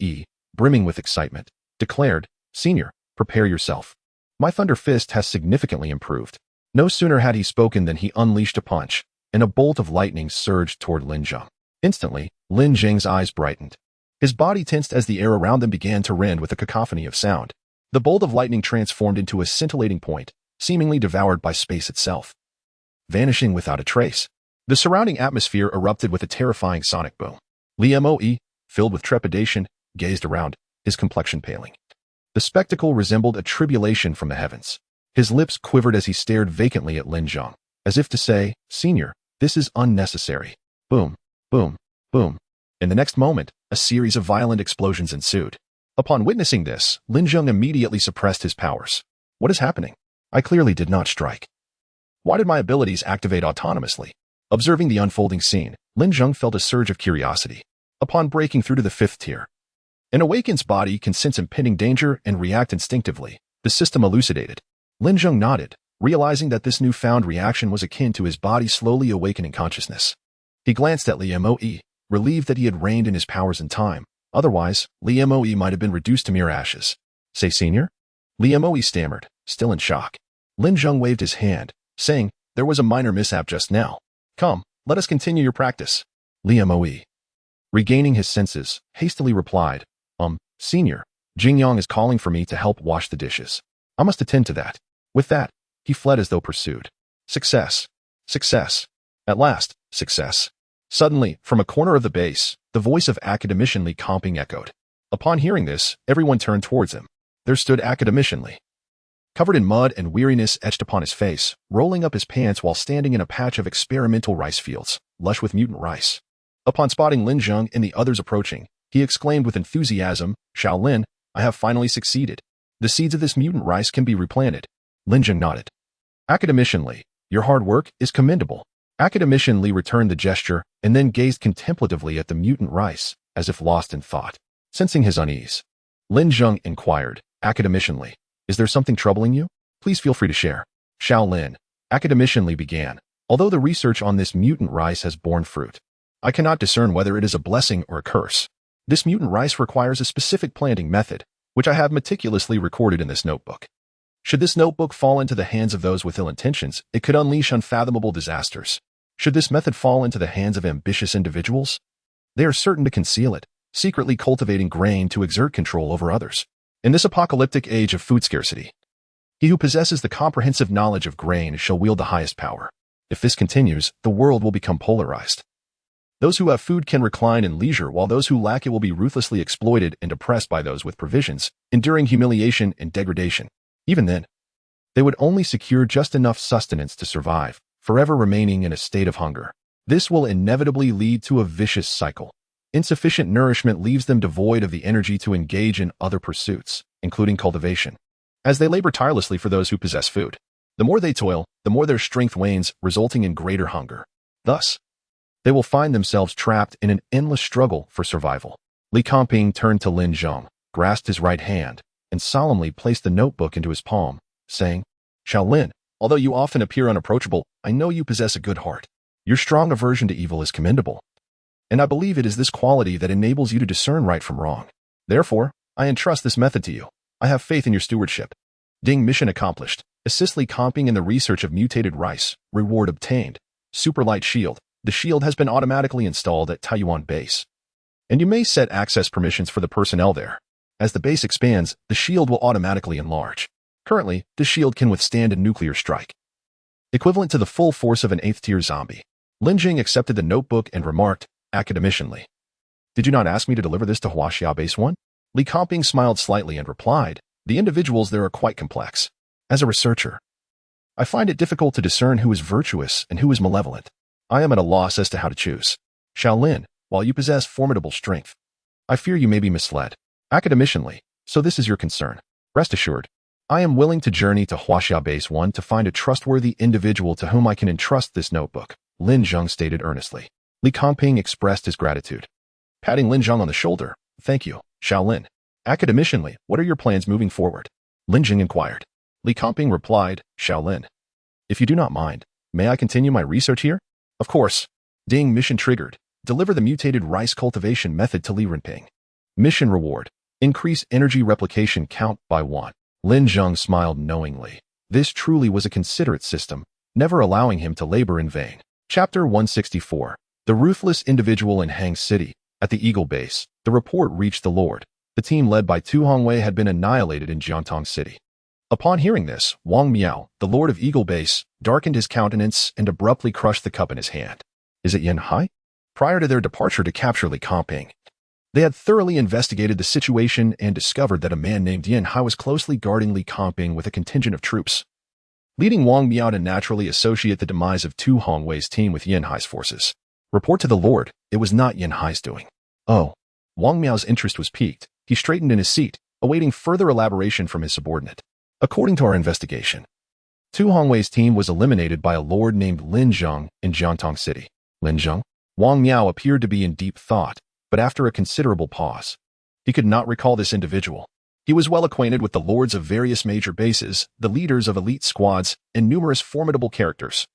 brimming with excitement, declared, Senior, prepare yourself. My Thunder Fist has significantly improved. No sooner had he spoken than he unleashed a punch, and a bolt of lightning surged toward Lin Zheng. Instantly, Lin Zheng's eyes brightened. His body tensed as the air around them began to rend with a cacophony of sound. The bolt of lightning transformed into a scintillating point, seemingly devoured by space itself, vanishing without a trace. The surrounding atmosphere erupted with a terrifying sonic boom. Lin Mo, filled with trepidation, gazed around, his complexion paling. The spectacle resembled a tribulation from the heavens. His lips quivered as he stared vacantly at Lin Zheng, as if to say, Senior, this is unnecessary. Boom, boom, boom. In the next moment, a series of violent explosions ensued. Upon witnessing this, Lin Zheng immediately suppressed his powers. What is happening? I clearly did not strike. Why did my abilities activate autonomously? Observing the unfolding scene, Lin Zheng felt a surge of curiosity. Upon breaking through to the 5th tier, an awakened's body can sense impending danger and react instinctively, the system elucidated. Lin Zheng nodded, realizing that this newfound reaction was akin to his body slowly awakening consciousness. He glanced at Lin Mo, relieved that he had reined in his powers in time. Otherwise, Lin Mo might have been reduced to mere ashes. Say, Senior? Lin Mo stammered, still in shock. Lin Zheng waved his hand, saying, there was a minor mishap just now. Come, let us continue your practice. Lin Mo, regaining his senses, hastily replied, Senior, Jingyang is calling for me to help wash the dishes. I must attend to that. With that, he fled as though pursued. Success. Success. At last, success. Suddenly, from a corner of the base, the voice of Academician Li Comping echoed. Upon hearing this, everyone turned towards him. There stood Academician Li, covered in mud and weariness etched upon his face, rolling up his pants while standing in a patch of experimental rice fields, lush with mutant rice. Upon spotting Lin Zheng and the others approaching, he exclaimed with enthusiasm, Shaolin, I have finally succeeded. The seeds of this mutant rice can be replanted. Lin Zheng nodded. Academician Li, your hard work is commendable. Academician Li returned the gesture and then gazed contemplatively at the mutant rice, as if lost in thought. Sensing his unease, Lin Zheng inquired, Academicianly, is there something troubling you? Please feel free to share. Shaolin, academicianly began. Although the research on this mutant rice has borne fruit, I cannot discern whether it is a blessing or a curse. This mutant rice requires a specific planting method, which I have meticulously recorded in this notebook. Should this notebook fall into the hands of those with ill intentions, it could unleash unfathomable disasters. Should this method fall into the hands of ambitious individuals, they are certain to conceal it, secretly cultivating grain to exert control over others. In this apocalyptic age of food scarcity, he who possesses the comprehensive knowledge of grain shall wield the highest power. If this continues, the world will become polarized. Those who have food can recline in leisure, while those who lack it will be ruthlessly exploited and oppressed by those with provisions, enduring humiliation and degradation. Even then, they would only secure just enough sustenance to survive, forever remaining in a state of hunger. This will inevitably lead to a vicious cycle. Insufficient nourishment leaves them devoid of the energy to engage in other pursuits, including cultivation. As they labor tirelessly for those who possess food, the more they toil, the more their strength wanes, resulting in greater hunger. Thus, they will find themselves trapped in an endless struggle for survival. Li Kangping turned to Lin Zheng, grasped his right hand, and solemnly placed the notebook into his palm, saying, Shaolin, although you often appear unapproachable, I know you possess a good heart. Your strong aversion to evil is commendable, and I believe it is this quality that enables you to discern right from wrong. Therefore, I entrust this method to you. I have faith in your stewardship. Ding, mission accomplished. Assist Li Kangping in the research of mutated rice. Reward obtained. Super light shield. The shield has been automatically installed at Taiyuan base, and you may set access permissions for the personnel there. As the base expands, the shield will automatically enlarge. Currently, the shield can withstand a nuclear strike, equivalent to the full force of an 8th-tier zombie. Lin Zheng accepted the notebook and remarked, academicianly, Did you not ask me to deliver this to Huaxia Base 1? Li Kangping smiled slightly and replied, The individuals there are quite complex. As a researcher, I find it difficult to discern who is virtuous and who is malevolent. I am at a loss as to how to choose. Shaolin, while you possess formidable strength, I fear you may be misled. Academicianly, so this is your concern. Rest assured, I am willing to journey to Huaxia Base 1 to find a trustworthy individual to whom I can entrust this notebook, Lin Zheng stated earnestly. Li Kangping expressed his gratitude, patting Lin Zheng on the shoulder. Thank you, Shaolin. Academicianly, what are your plans moving forward? Lin Zheng inquired. Li Kangping replied, Shaolin, if you do not mind, may I continue my research here? Of course. Ding, mission triggered. Deliver the mutated rice cultivation method to Li Renping. Mission reward. Increase energy replication count by 1. Lin Zheng smiled knowingly. This truly was a considerate system, never allowing him to labor in vain. Chapter 164. The ruthless individual in Hang City. At the Eagle Base, the report reached the Lord. The team led by Tu Hongwei had been annihilated in Jiantong City. Upon hearing this, Wang Miao, the Lord of Eagle Base, darkened his countenance and abruptly crushed the cup in his hand. Is it Yin Hai? Prior to their departure to capture Li Kangping, they had thoroughly investigated the situation and discovered that a man named Yin Hai was closely guarding Li Kangping with a contingent of troops, leading Wang Miao to naturally associate the demise of Tu Hongwei's team with Yin Hai's forces. Report to the Lord, it was not Yin Hai's doing. Oh. Wang Miao's interest was piqued. He straightened in his seat, awaiting further elaboration from his subordinate. According to our investigation, Tu Hongwei's team was eliminated by a lord named Lin Zheng in Jiantong City. Lin Zheng? Wang Miao appeared to be in deep thought, but after a considerable pause, he could not recall this individual. He was well acquainted with the lords of various major bases, the leaders of elite squads, and numerous formidable characters.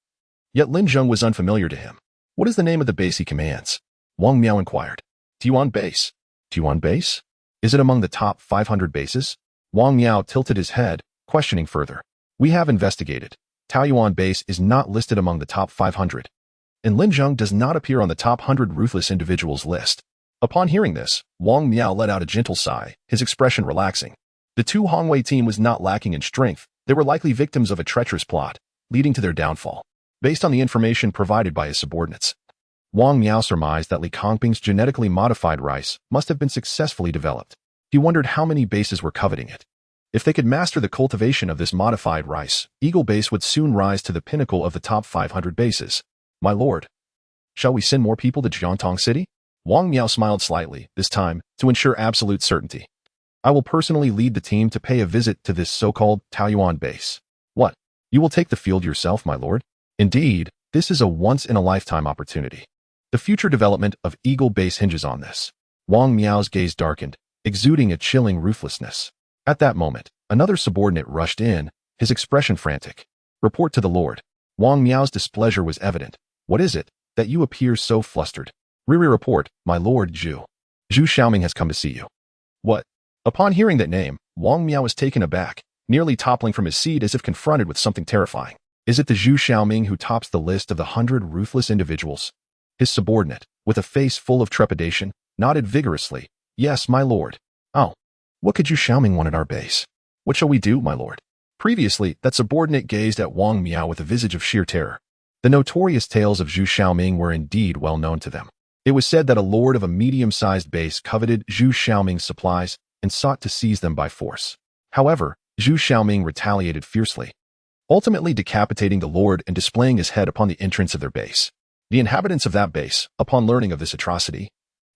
Yet Lin Zheng was unfamiliar to him. What is the name of the base he commands? Wang Miao inquired. Taiyuan Base. Taiyuan Base? Is it among the top 500 bases? Wang Miao tilted his head, questioning further. We have investigated. Taiyuan Base is not listed among the top 500, and Lin Zheng does not appear on the top 100 ruthless individuals list. Upon hearing this, Wang Miao let out a gentle sigh, his expression relaxing. The Tu Hongwei team was not lacking in strength. They were likely victims of a treacherous plot, leading to their downfall. Based on the information provided by his subordinates, Wang Miao surmised that Li Kangping's genetically modified rice must have been successfully developed. He wondered how many bases were coveting it. If they could master the cultivation of this modified rice, Eagle Base would soon rise to the pinnacle of the top 500 bases. My lord, shall we send more people to Jiantong City? Wang Miao smiled slightly, this time, to ensure absolute certainty. I will personally lead the team to pay a visit to this so-called Taiyuan Base. What? You will take the field yourself, my lord? Indeed, this is a once-in-a-lifetime opportunity. The future development of Eagle Base hinges on this. Wang Miao's gaze darkened, exuding a chilling ruthlessness. At that moment, another subordinate rushed in, his expression frantic. "Report to the Lord." Wang Miao's displeasure was evident. "What is it that you appear so flustered?" Report, my lord Zhu. Zhu Xiaoming has come to see you." "What?" Upon hearing that name, Wang Miao was taken aback, nearly toppling from his seat as if confronted with something terrifying. Is it the Zhu Xiaoming who tops the list of the 100 ruthless individuals? His subordinate, with a face full of trepidation, nodded vigorously. "Yes, my lord." "Oh, what could Zhu Xiaoming want at our base? What shall we do, my lord?" Previously, that subordinate gazed at Wang Miao with a visage of sheer terror. The notorious tales of Zhu Xiaoming were indeed well known to them. It was said that a lord of a medium-sized base coveted Zhu Xiaoming's supplies and sought to seize them by force. However, Zhu Xiaoming retaliated fiercely, ultimately decapitating the lord and displaying his head upon the entrance of their base. The inhabitants of that base, upon learning of this atrocity,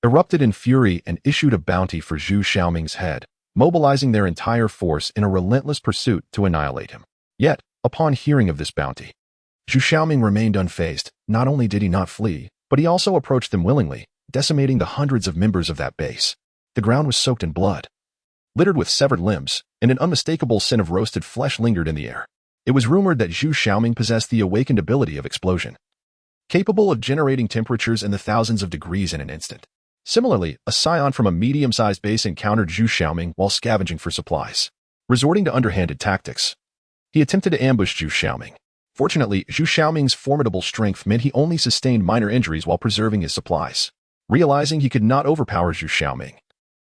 erupted in fury and issued a bounty for Zhu Xiaoming's head, mobilizing their entire force in a relentless pursuit to annihilate him. Yet, upon hearing of this bounty, Zhu Xiaoming remained unfazed. Not only did he not flee, but he also approached them willingly, decimating the hundreds of members of that base. The ground was soaked in blood, littered with severed limbs, and an unmistakable scent of roasted flesh lingered in the air. It was rumored that Zhu Xiaoming possessed the awakened ability of explosion, capable of generating temperatures in the thousands of degrees in an instant. Similarly, a scion from a medium-sized base encountered Zhu Xiaoming while scavenging for supplies. Resorting to underhanded tactics, he attempted to ambush Zhu Xiaoming. Fortunately, Zhu Xiaoming's formidable strength meant he only sustained minor injuries while preserving his supplies. Realizing he could not overpower Zhu Xiaoming,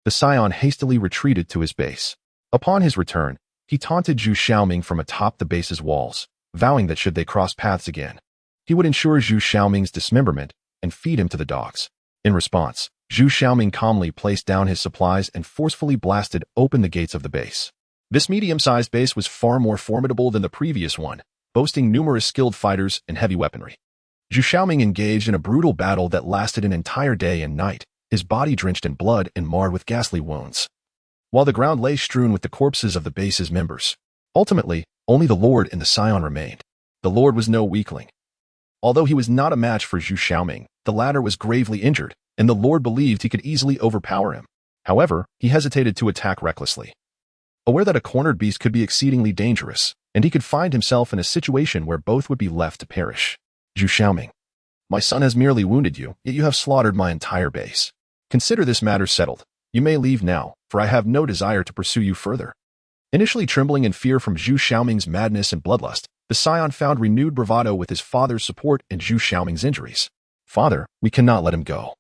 the scion hastily retreated to his base. Upon his return, he taunted Zhu Xiaoming from atop the base's walls, vowing that should they cross paths again, he would ensure Zhu Xiaoming's dismemberment and feed him to the dogs. In response, Zhu Xiaoming calmly placed down his supplies and forcefully blasted open the gates of the base. This medium-sized base was far more formidable than the previous one, boasting numerous skilled fighters and heavy weaponry. Zhu Xiaoming engaged in a brutal battle that lasted an entire day and night, his body drenched in blood and marred with ghastly wounds, while the ground lay strewn with the corpses of the base's members. Ultimately, only the Lord and the Scion remained. The Lord was no weakling. Although he was not a match for Zhu Xiaoming, the latter was gravely injured, and the Lord believed he could easily overpower him. However, he hesitated to attack recklessly, aware that a cornered beast could be exceedingly dangerous, and he could find himself in a situation where both would be left to perish. Zhu Xiaoming, my son has merely wounded you, yet you have slaughtered my entire base. Consider this matter settled. You may leave now, for I have no desire to pursue you further. Initially trembling in fear from Zhu Xiaoming's madness and bloodlust, the scion found renewed bravado with his father's support and Zhu Xiaoming's injuries. Father, we cannot let him go.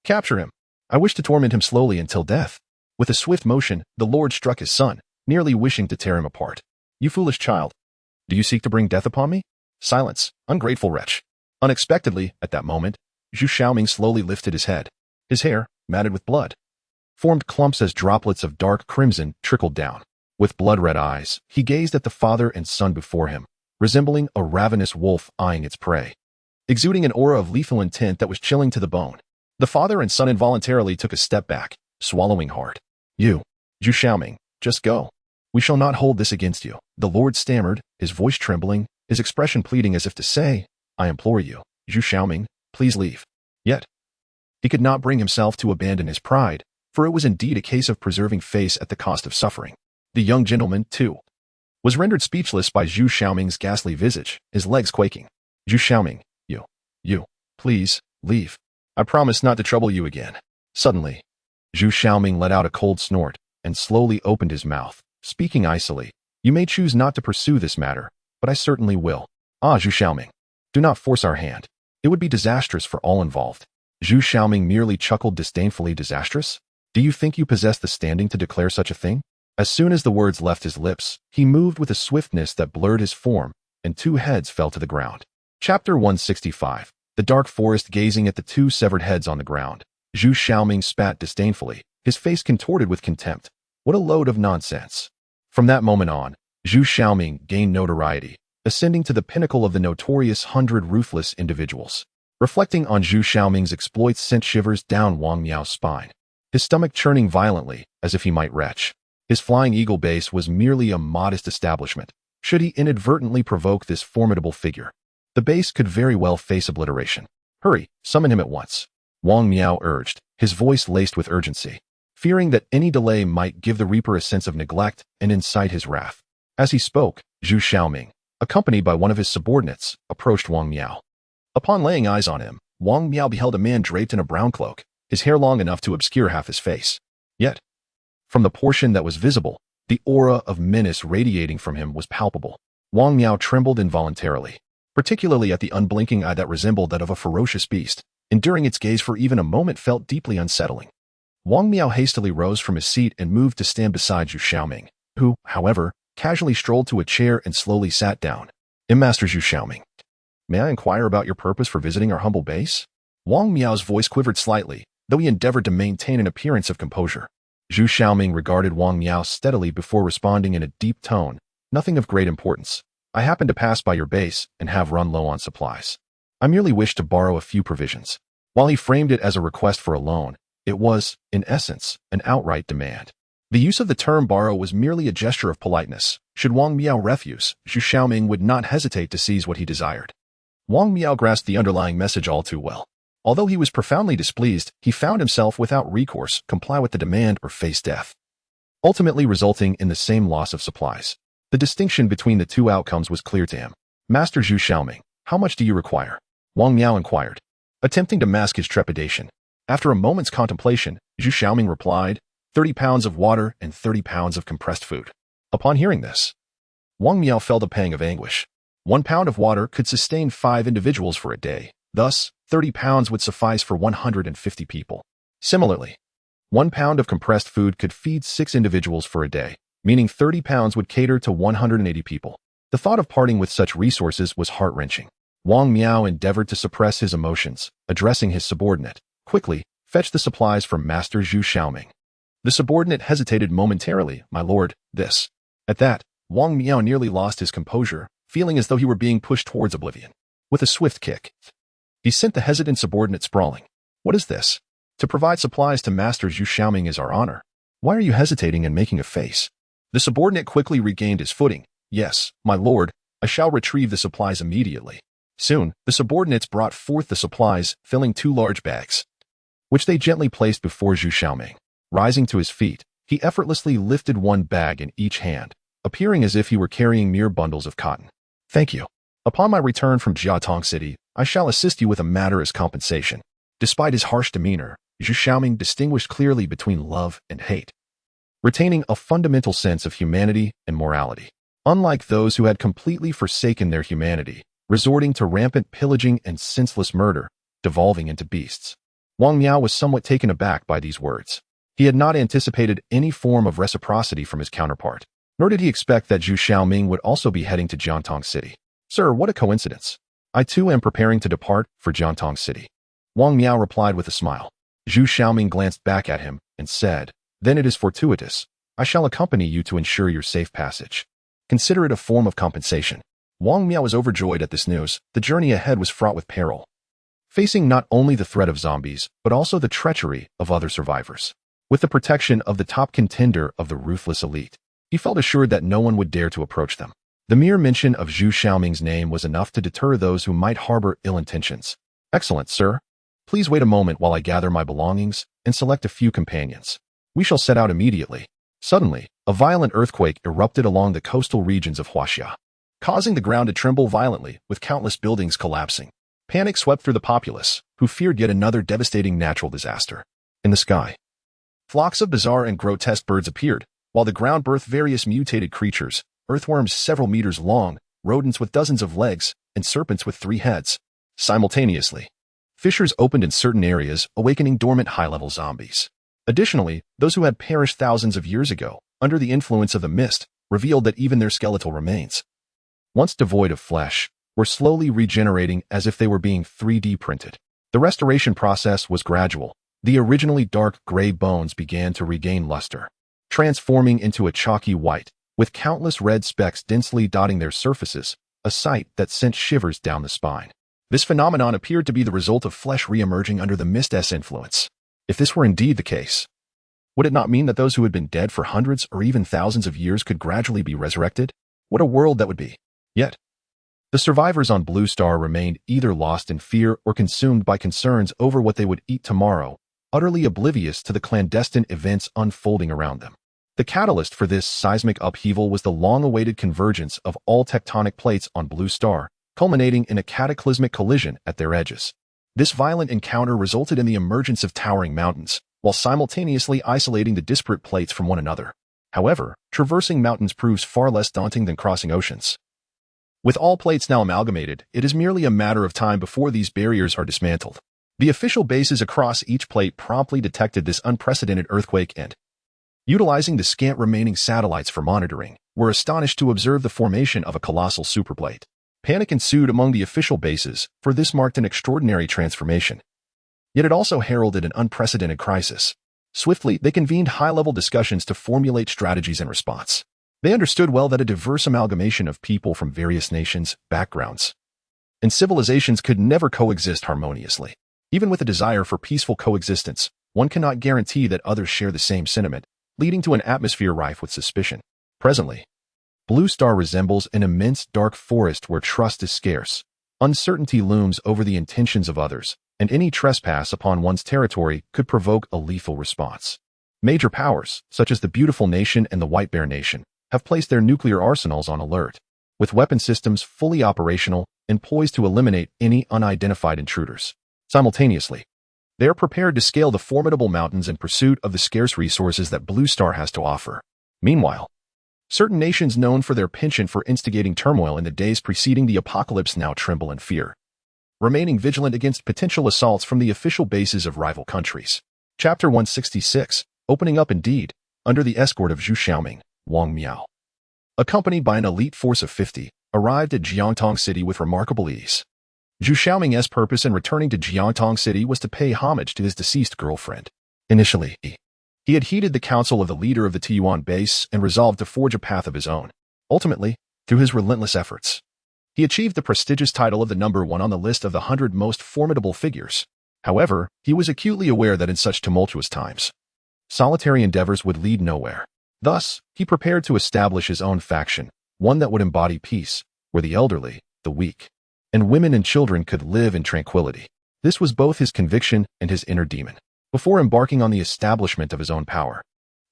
Capture him. I wish to torment him slowly until death. With a swift motion, the Lord struck his son, nearly wishing to tear him apart. You foolish child. Do you seek to bring death upon me? Silence, ungrateful wretch. Unexpectedly, at that moment, Zhu Xiaoming slowly lifted his head. His hair, matted with blood, formed clumps as droplets of dark crimson trickled down. With blood-red eyes, he gazed at the father and son before him, resembling a ravenous wolf eyeing its prey, exuding an aura of lethal intent that was chilling to the bone. The father and son involuntarily took a step back, swallowing hard. You, Zhu Xiaoming, just go. We shall not hold this against you. The Lord stammered, his voice trembling, his expression pleading as if to say, I implore you, Zhu Xiaoming, please leave. Yet, he could not bring himself to abandon his pride, for it was indeed a case of preserving face at the cost of suffering. The young gentleman, too, was rendered speechless by Zhu Xiaoming's ghastly visage, his legs quaking. Zhu Xiaoming, you, please, leave. I promise not to trouble you again. Suddenly, Zhu Xiaoming let out a cold snort and slowly opened his mouth, speaking icily. You may choose not to pursue this matter, but I certainly will. Ah, Zhu Xiaoming, do not force our hand. It would be disastrous for all involved. Zhu Xiaoming merely chuckled disdainfully. Disastrous? Do you think you possess the standing to declare such a thing? As soon as the words left his lips, he moved with a swiftness that blurred his form, and two heads fell to the ground. Chapter 165. The dark forest gazing at the two severed heads on the ground. Zhu Xiaoming spat disdainfully, his face contorted with contempt. What a load of nonsense. From that moment on, Zhu Xiaoming gained notoriety, ascending to the pinnacle of the notorious 100 ruthless individuals. Reflecting on Zhu Xiaoming's exploits sent shivers down Wang Miao's spine, his stomach churning violently as if he might retch. His Flying Eagle base was merely a modest establishment. Should he inadvertently provoke this formidable figure, the base could very well face obliteration. Hurry, summon him at once, Wang Miao urged, his voice laced with urgency. fearing that any delay might give the Reaper a sense of neglect and incite his wrath. As he spoke, Zhu Xiaoming, accompanied by one of his subordinates, approached Wang Miao. Upon laying eyes on him, Wang Miao beheld a man draped in a brown cloak, his hair long enough to obscure half his face. Yet, from the portion that was visible, the aura of menace radiating from him was palpable. Wang Miao trembled involuntarily, particularly at the unblinking eye that resembled that of a ferocious beast. Enduring its gaze for even a moment felt deeply unsettling. Wang Miao hastily rose from his seat and moved to stand beside Zhu Xiaoming, who, however, casually strolled to a chair and slowly sat down. Master Zhu Xiaoming, may I inquire about your purpose for visiting our humble base? Wang Miao's voice quivered slightly, though he endeavored to maintain an appearance of composure. Zhu Xiaoming regarded Wang Miao steadily before responding in a deep tone. Nothing of great importance. I happened to pass by your base and have run low on supplies. I merely wished to borrow a few provisions. While he framed it as a request for a loan, it was, in essence, an outright demand. The use of the term borrow was merely a gesture of politeness. Should Wang Miao refuse, Zhu Xiaoming would not hesitate to seize what he desired. Wang Miao grasped the underlying message all too well. Although he was profoundly displeased, he found himself without recourse, comply with the demand or face death, ultimately resulting in the same loss of supplies. The distinction between the two outcomes was clear to him. Master Zhu Xiaoming, how much do you require? Wang Miao inquired, attempting to mask his trepidation. After a moment's contemplation, Zhu Xiaoming replied, 30 pounds of water and 30 pounds of compressed food. Upon hearing this, Wang Miao felt a pang of anguish. 1 pound of water could sustain 5 individuals for a day. Thus, 30 pounds would suffice for 150 people. Similarly, 1 pound of compressed food could feed 6 individuals for a day, meaning 30 pounds would cater to 180 people. The thought of parting with such resources was heart-wrenching. Wang Miao endeavored to suppress his emotions, addressing his subordinate. Quickly, fetch the supplies from Master Zhu Xiaoming. The subordinate hesitated momentarily. My lord, this. At that, Wang Miao nearly lost his composure, feeling as though he were being pushed towards oblivion. With a swift kick, he sent the hesitant subordinate sprawling. What is this? To provide supplies to Master Zhu Xiaoming is our honor. Why are you hesitating and making a face? The subordinate quickly regained his footing. Yes, my lord, I shall retrieve the supplies immediately. Soon, the subordinates brought forth the supplies, filling 2 large bags, which they gently placed before Zhu Xiaoming. Rising to his feet, he effortlessly lifted 1 bag in each hand, appearing as if he were carrying mere bundles of cotton. Thank you. Upon my return from Jiatong City, I shall assist you with a matter as compensation. Despite his harsh demeanor, Zhu Xiaoming distinguished clearly between love and hate, retaining a fundamental sense of humanity and morality. Unlike those who had completely forsaken their humanity, resorting to rampant pillaging and senseless murder, devolving into beasts. Wang Miao was somewhat taken aback by these words. He had not anticipated any form of reciprocity from his counterpart, nor did he expect that Zhu Xiaoming would also be heading to Jiantong City. Sir, what a coincidence. I too am preparing to depart for Jiantong City. Wang Miao replied with a smile. Zhu Xiaoming glanced back at him and said, then it is fortuitous. I shall accompany you to ensure your safe passage. Consider it a form of compensation. Wang Miao was overjoyed at this news. The journey ahead was fraught with peril, facing not only the threat of zombies, but also the treachery of other survivors. With the protection of the top contender of the ruthless elite, he felt assured that no one would dare to approach them. The mere mention of Zhu Xiaoming's name was enough to deter those who might harbor ill intentions. Excellent, sir. Please wait a moment while I gather my belongings and select a few companions. We shall set out immediately. Suddenly, a violent earthquake erupted along the coastal regions of Huaxia, causing the ground to tremble violently, with countless buildings collapsing. Panic swept through the populace, who feared yet another devastating natural disaster. In the sky, flocks of bizarre and grotesque birds appeared, while the ground birthed various mutated creatures, earthworms several meters long, rodents with dozens of legs, and serpents with 3 heads. Simultaneously, fissures opened in certain areas, awakening dormant high-level zombies. Additionally, those who had perished thousands of years ago, under the influence of the mist, revealed that even their skeletal remains, once devoid of flesh, were slowly regenerating as if they were being 3D printed. The restoration process was gradual. The originally dark gray bones began to regain luster, transforming into a chalky white, with countless red specks densely dotting their surfaces, a sight that sent shivers down the spine. This phenomenon appeared to be the result of flesh re-emerging under the mist's influence. If this were indeed the case, would it not mean that those who had been dead for hundreds or even thousands of years could gradually be resurrected? What a world that would be! Yet, the survivors on Blue Star remained either lost in fear or consumed by concerns over what they would eat tomorrow. utterly oblivious to the clandestine events unfolding around them. The catalyst for this seismic upheaval was the long-awaited convergence of all tectonic plates on Blue Star, culminating in a cataclysmic collision at their edges. This violent encounter resulted in the emergence of towering mountains, while simultaneously isolating the disparate plates from one another. However, traversing mountains proves far less daunting than crossing oceans. With all plates now amalgamated, it is merely a matter of time before these barriers are dismantled. The official bases across each plate promptly detected this unprecedented earthquake and, utilizing the scant remaining satellites for monitoring, were astonished to observe the formation of a colossal superplate. Panic ensued among the official bases, for this marked an extraordinary transformation. Yet it also heralded an unprecedented crisis. Swiftly, they convened high-level discussions to formulate strategies in response. They understood well that a diverse amalgamation of people from various nations, backgrounds, and civilizations could never coexist harmoniously. Even with a desire for peaceful coexistence, one cannot guarantee that others share the same sentiment, leading to an atmosphere rife with suspicion. Presently, Blue Star resembles an immense dark forest where trust is scarce. Uncertainty looms over the intentions of others, and any trespass upon one's territory could provoke a lethal response. Major powers, such as the Beautiful Nation and the White Bear Nation, have placed their nuclear arsenals on alert, with weapon systems fully operational and poised to eliminate any unidentified intruders. Simultaneously, they are prepared to scale the formidable mountains in pursuit of the scarce resources that Blue Star has to offer. Meanwhile, certain nations known for their penchant for instigating turmoil in the days preceding the apocalypse now tremble in fear, remaining vigilant against potential assaults from the official bases of rival countries. Chapter 166, opening up indeed, under the escort of Zhu Xiaoming, Wang Miao, accompanied by an elite force of 50, arrived at Jiangtong City with remarkable ease. Zhu Xiaoming's purpose in returning to Jiangtong City was to pay homage to his deceased girlfriend. Initially, he had heeded the counsel of the leader of the Tiyuan base and resolved to forge a path of his own. Ultimately, through his relentless efforts, he achieved the prestigious title of the number one on the list of the 100 most formidable figures. However, he was acutely aware that in such tumultuous times, solitary endeavors would lead nowhere. Thus, he prepared to establish his own faction, one that would embody peace, where the elderly, the weak, and women and children could live in tranquility. This was both his conviction and his inner demon. Before embarking on the establishment of his own power,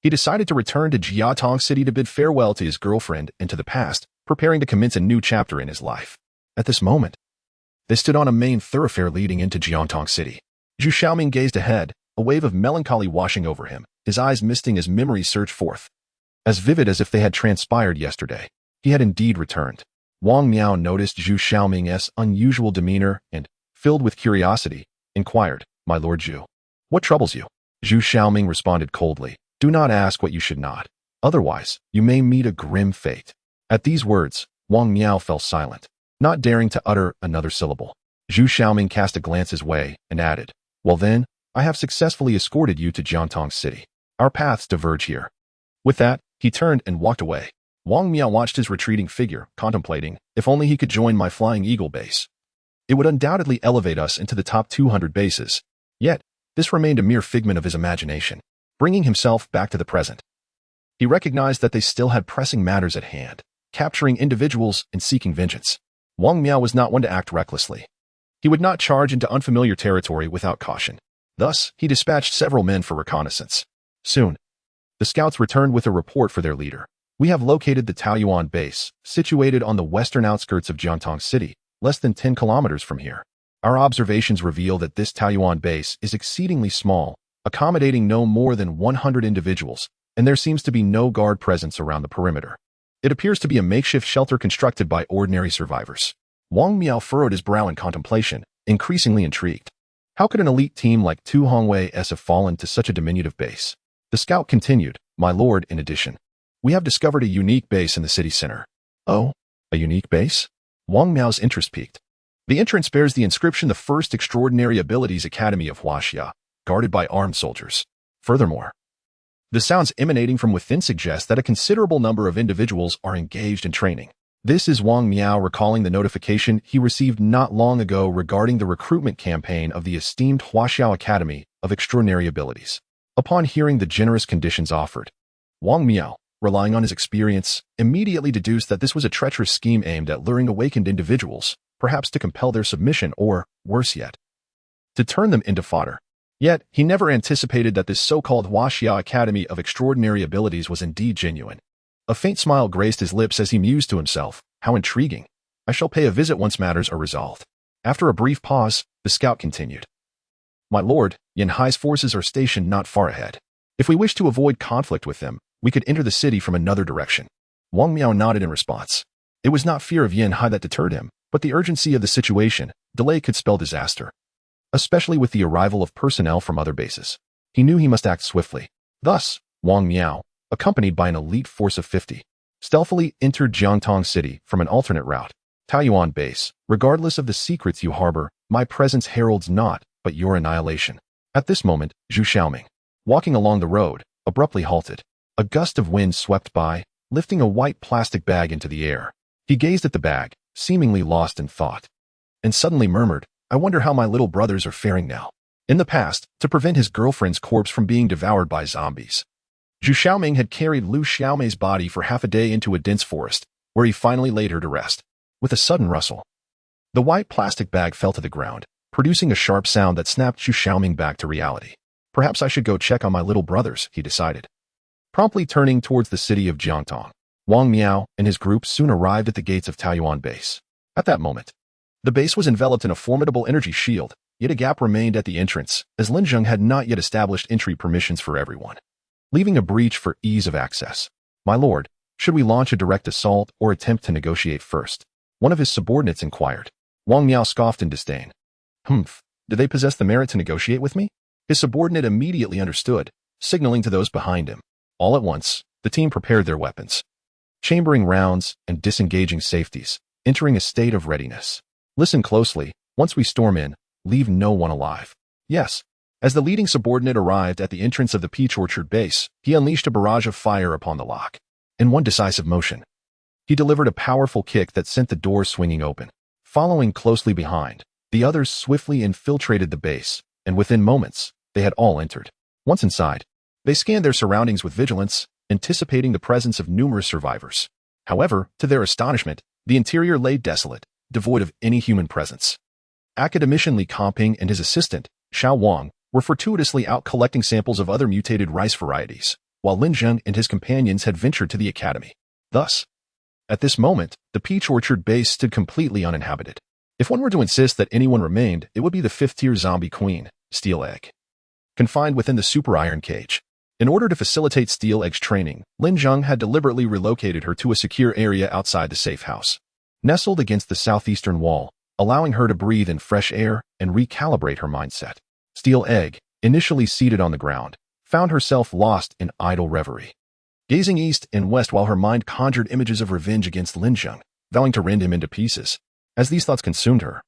he decided to return to Jiangtong City to bid farewell to his girlfriend and to the past, preparing to commence a new chapter in his life. At this moment, they stood on a main thoroughfare leading into Jiangtong City. Zhu Xiaoming gazed ahead, a wave of melancholy washing over him, his eyes misting as memories surged forth. As vivid as if they had transpired yesterday, he had indeed returned. Wang Miao noticed Zhu Xiaoming's unusual demeanor and, filled with curiosity, inquired, "My Lord Zhu, what troubles you?" Zhu Xiaoming responded coldly, "Do not ask what you should not. Otherwise, you may meet a grim fate." At these words, Wang Miao fell silent, not daring to utter another syllable. Zhu Xiaoming cast a glance his way and added, "Well then, I have successfully escorted you to Jiangtong City. Our paths diverge here." With that, he turned and walked away. Wang Miao watched his retreating figure, contemplating, if only he could join my Flying Eagle base. It would undoubtedly elevate us into the top 200 bases. Yet, this remained a mere figment of his imagination. Bringing himself back to the present, he recognized that they still had pressing matters at hand, capturing individuals and seeking vengeance. Wang Miao was not one to act recklessly. He would not charge into unfamiliar territory without caution. Thus, he dispatched several men for reconnaissance. Soon, the scouts returned with a report for their leader. "We have located the Taoyuan base, situated on the western outskirts of Jiangtong City, less than 10 kilometers from here. Our observations reveal that this Taoyuan base is exceedingly small, accommodating no more than 100 individuals, and there seems to be no guard presence around the perimeter. It appears to be a makeshift shelter constructed by ordinary survivors." Wang Miao furrowed his brow in contemplation, increasingly intrigued. How could an elite team like Tu Hongwei's have fallen to such a diminutive base? The scout continued, "My lord, in addition, we have discovered a unique base in the city center." "Oh, a unique base?" Wang Miao's interest piqued. The entrance bears the inscription "The First Extraordinary Abilities Academy of Huaxia," guarded by armed soldiers. Furthermore, the sounds emanating from within suggest that a considerable number of individuals are engaged in training. This is Wang Miao recalling the notification he received not long ago regarding the recruitment campaign of the esteemed Huaxiao Academy of Extraordinary Abilities. Upon hearing the generous conditions offered, Wang Miao, relying on his experience, immediately deduced that this was a treacherous scheme aimed at luring awakened individuals, perhaps to compel their submission or, worse yet, to turn them into fodder. Yet, he never anticipated that this so-called Huaxia Academy of Extraordinary Abilities was indeed genuine. A faint smile graced his lips as he mused to himself, how intriguing. I shall pay a visit once matters are resolved. After a brief pause, the scout continued. My lord, Yin Hai's forces are stationed not far ahead. If we wish to avoid conflict with them, we could enter the city from another direction. Wang Miao nodded in response. It was not fear of Yin Hai that deterred him, but the urgency of the situation. Delay could spell disaster, especially with the arrival of personnel from other bases. He knew he must act swiftly. Thus, Wang Miao, accompanied by an elite force of 50, stealthily entered Jiangtong City from an alternate route. Taiyuan base, regardless of the secrets you harbor, my presence heralds not but your annihilation. At this moment, Zhu Xiaoming, walking along the road, abruptly halted. A gust of wind swept by, lifting a white plastic bag into the air. He gazed at the bag, seemingly lost in thought, and suddenly murmured, I wonder how my little brothers are faring now. In the past, to prevent his girlfriend's corpse from being devoured by zombies, Zhu Xiaoming had carried Lu Xiaomei's body for half a day into a dense forest, where he finally laid her to rest. With a sudden rustle, the white plastic bag fell to the ground, producing a sharp sound that snapped Zhu Xiaoming back to reality. Perhaps I should go check on my little brothers, he decided. Promptly turning towards the city of Jiangtong, Wang Miao and his group soon arrived at the gates of Taiyuan base. At that moment, the base was enveloped in a formidable energy shield, yet a gap remained at the entrance, as Lin Zheng had not yet established entry permissions for everyone, leaving a breach for ease of access. My lord, should we launch a direct assault or attempt to negotiate first? One of his subordinates inquired. Wang Miao scoffed in disdain. Humph, do they possess the merit to negotiate with me? His subordinate immediately understood, signaling to those behind him. All at once, the team prepared their weapons, chambering rounds and disengaging safeties, entering a state of readiness. Listen closely, once we storm in, leave no one alive. Yes. As the leading subordinate arrived at the entrance of the Peach Orchard base, he unleashed a barrage of fire upon the lock. In one decisive motion, he delivered a powerful kick that sent the door swinging open. Following closely behind, the others swiftly infiltrated the base, and within moments, they had all entered. Once inside, they scanned their surroundings with vigilance, anticipating the presence of numerous survivors. However, to their astonishment, the interior lay desolate, devoid of any human presence. Academician Li Comping and his assistant, Xiao Wang, were fortuitously out collecting samples of other mutated rice varieties, while Lin Zheng and his companions had ventured to the academy. Thus, at this moment, the Peach Orchard base stood completely uninhabited. If one were to insist that anyone remained, it would be the 5th-tier zombie queen, Steel Egg, confined within the super iron cage. In order to facilitate Steel Egg's training, Lin Zheng had deliberately relocated her to a secure area outside the safe house, nestled against the southeastern wall, allowing her to breathe in fresh air and recalibrate her mindset. Steel Egg, initially seated on the ground, found herself lost in idle reverie, gazing east and west while her mind conjured images of revenge against Lin Zheng, vowing to rend him into pieces. As these thoughts consumed her,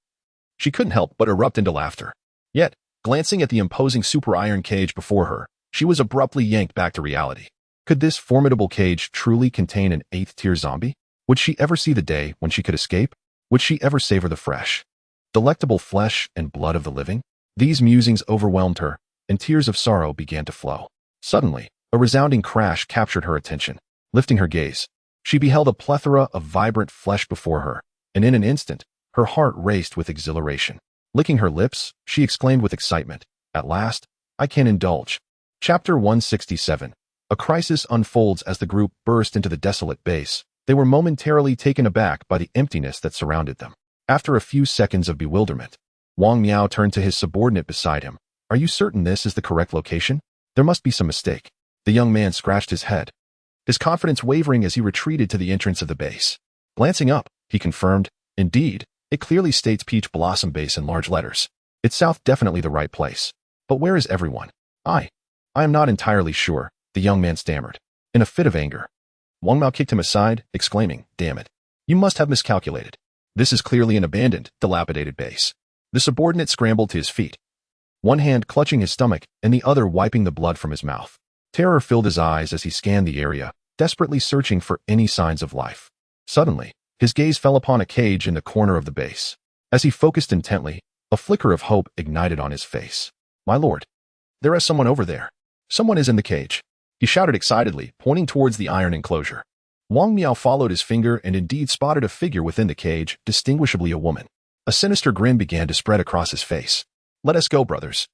she couldn't help but erupt into laughter. Yet, glancing at the imposing super iron cage before her, she was abruptly yanked back to reality. Could this formidable cage truly contain an 8th-tier zombie? Would she ever see the day when she could escape? Would she ever savor the fresh, delectable flesh and blood of the living? These musings overwhelmed her, and tears of sorrow began to flow. Suddenly, a resounding crash captured her attention. Lifting her gaze, she beheld a plethora of vibrant flesh before her, and in an instant, her heart raced with exhilaration. Licking her lips, she exclaimed with excitement, At last, I can indulge. Chapter 167. A crisis unfolds as the group burst into the desolate base. They were momentarily taken aback by the emptiness that surrounded them. After a few seconds of bewilderment, Wang Miao turned to his subordinate beside him. Are you certain this is the correct location? There must be some mistake. The young man scratched his head, his confidence wavering as he retreated to the entrance of the base. Glancing up, he confirmed, Indeed, it clearly states Peach Blossom Base in large letters. It's south, definitely the right place. But where is everyone? I am not entirely sure, the young man stammered. In a fit of anger, Wang Miao kicked him aside, exclaiming, Damn it. You must have miscalculated. This is clearly an abandoned, dilapidated base. The subordinate scrambled to his feet, one hand clutching his stomach and the other wiping the blood from his mouth. Terror filled his eyes as he scanned the area, desperately searching for any signs of life. Suddenly, his gaze fell upon a cage in the corner of the base. As he focused intently, a flicker of hope ignited on his face. My lord, there is someone over there. Someone is in the cage, he shouted excitedly, pointing towards the iron enclosure. Wang Miao followed his finger and indeed spotted a figure within the cage, distinguishably a woman. A sinister grin began to spread across his face. Let us go, brothers.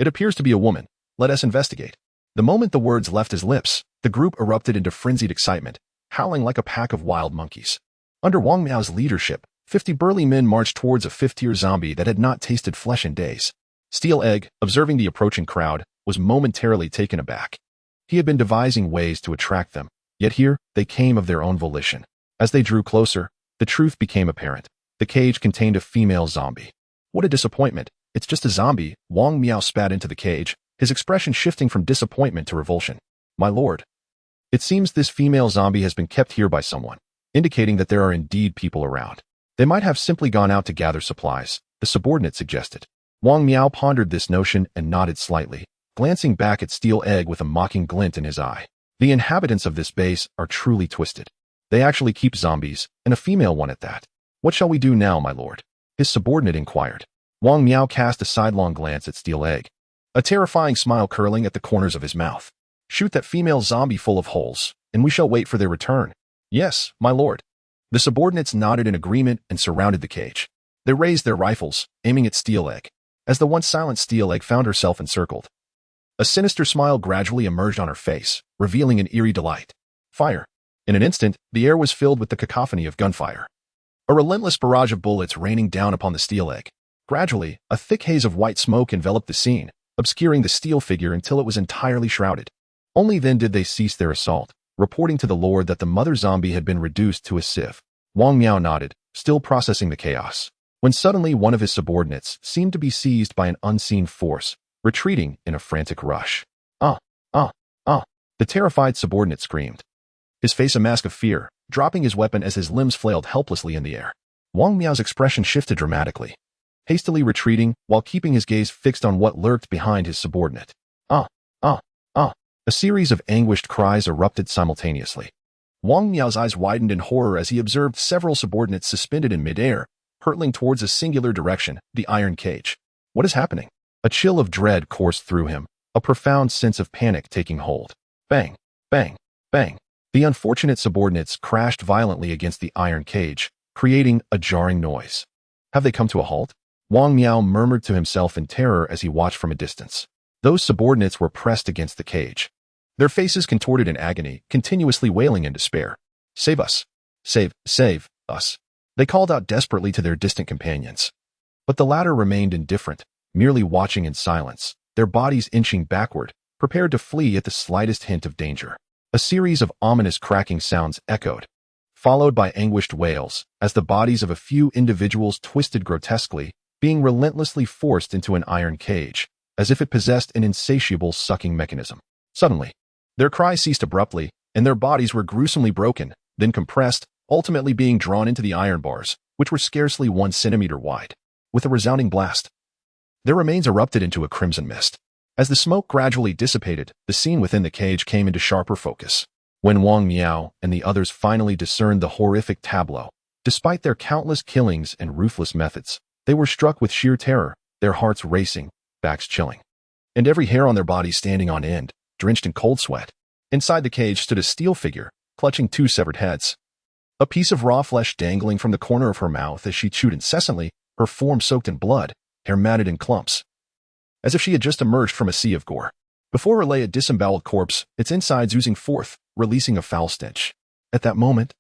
It appears to be a woman. Let us investigate. The moment the words left his lips, the group erupted into frenzied excitement, howling like a pack of wild monkeys. Under Wang Miao's leadership, 50 burly men marched towards a fifth-tier zombie that had not tasted flesh in days. Steel Egg, observing the approaching crowd, was momentarily taken aback. He had been devising ways to attract them, yet here they came of their own volition. As they drew closer, the truth became apparent. The cage contained a female zombie. What a disappointment. It's just a zombie. Wang Miao spat into the cage, his expression shifting from disappointment to revulsion. My lord. It seems this female zombie has been kept here by someone, indicating that there are indeed people around. They might have simply gone out to gather supplies, the subordinate suggested. Wang Miao pondered this notion and nodded slightly, glancing back at Steel Egg with a mocking glint in his eye. The inhabitants of this base are truly twisted. They actually keep zombies, and a female one at that. What shall we do now, my lord? His subordinate inquired. Wang Miao cast a sidelong glance at Steel Egg, a terrifying smile curling at the corners of his mouth. Shoot that female zombie full of holes, and we shall wait for their return. Yes, my lord. The subordinates nodded in agreement and surrounded the cage. They raised their rifles, aiming at Steel Egg. As the once silent Steel Egg found herself encircled, a sinister smile gradually emerged on her face, revealing an eerie delight. Fire. In an instant, the air was filled with the cacophony of gunfire. A relentless barrage of bullets raining down upon the Steel Egg. Gradually, a thick haze of white smoke enveloped the scene, obscuring the steel figure until it was entirely shrouded. Only then did they cease their assault, reporting to the Lord that the mother zombie had been reduced to a sieve. Wang Miao nodded, still processing the chaos, when suddenly one of his subordinates seemed to be seized by an unseen force, retreating in a frantic rush. The terrified subordinate screamed, his face a mask of fear, dropping his weapon as his limbs flailed helplessly in the air. Wang Miao's expression shifted dramatically, hastily retreating while keeping his gaze fixed on what lurked behind his subordinate. A series of anguished cries erupted simultaneously. Wang Miao's eyes widened in horror as he observed several subordinates suspended in midair, hurtling towards a singular direction, the iron cage. What is happening? A chill of dread coursed through him, a profound sense of panic taking hold. Bang, bang, bang. The unfortunate subordinates crashed violently against the iron cage, creating a jarring noise. Have they come to a halt? Wang Miao murmured to himself in terror as he watched from a distance. Those subordinates were pressed against the cage, their faces contorted in agony, continuously wailing in despair. Save us. Save us. They called out desperately to their distant companions. But the latter remained indifferent, merely watching in silence, their bodies inching backward, prepared to flee at the slightest hint of danger. A series of ominous cracking sounds echoed, followed by anguished wails, as the bodies of a few individuals twisted grotesquely, being relentlessly forced into an iron cage, as if it possessed an insatiable sucking mechanism. Suddenly, their cries ceased abruptly, and their bodies were gruesomely broken, then compressed, ultimately being drawn into the iron bars, which were scarcely 1 centimeter wide. With a resounding blast, their remains erupted into a crimson mist. As the smoke gradually dissipated, the scene within the cage came into sharper focus. When Wang Miao and the others finally discerned the horrific tableau, despite their countless killings and ruthless methods, they were struck with sheer terror, their hearts racing, backs chilling, and every hair on their bodies standing on end, drenched in cold sweat. Inside the cage stood a steel figure, clutching 2 severed heads. A piece of raw flesh dangling from the corner of her mouth as she chewed incessantly, her form soaked in blood, hair matted in clumps, as if she had just emerged from a sea of gore. Before her lay a disemboweled corpse, its insides oozing forth, releasing a foul stench. At that moment,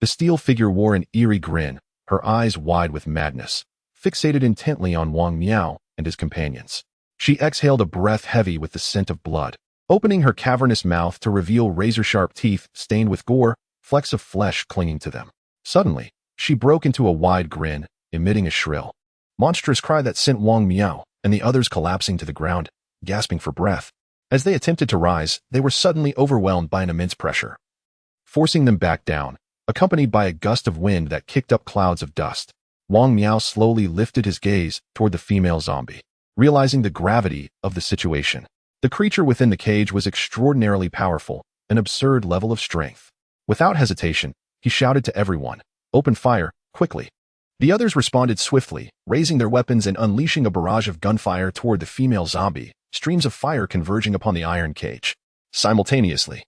the steel figure wore an eerie grin, her eyes wide with madness, fixated intently on Wang Miao and his companions. She exhaled a breath heavy with the scent of blood, opening her cavernous mouth to reveal razor-sharp teeth stained with gore, flecks of flesh clinging to them. Suddenly, she broke into a wide grin, emitting a shrill, monstrous cry that sent Wang Miao and the others collapsing to the ground, gasping for breath. As they attempted to rise, they were suddenly overwhelmed by an immense pressure, forcing them back down, accompanied by a gust of wind that kicked up clouds of dust. Wang Miao slowly lifted his gaze toward the female zombie, realizing the gravity of the situation. The creature within the cage was extraordinarily powerful, an absurd level of strength. Without hesitation, he shouted to everyone, "Open fire, quickly." The others responded swiftly, raising their weapons and unleashing a barrage of gunfire toward the female zombie, streams of fire converging upon the iron cage. Simultaneously,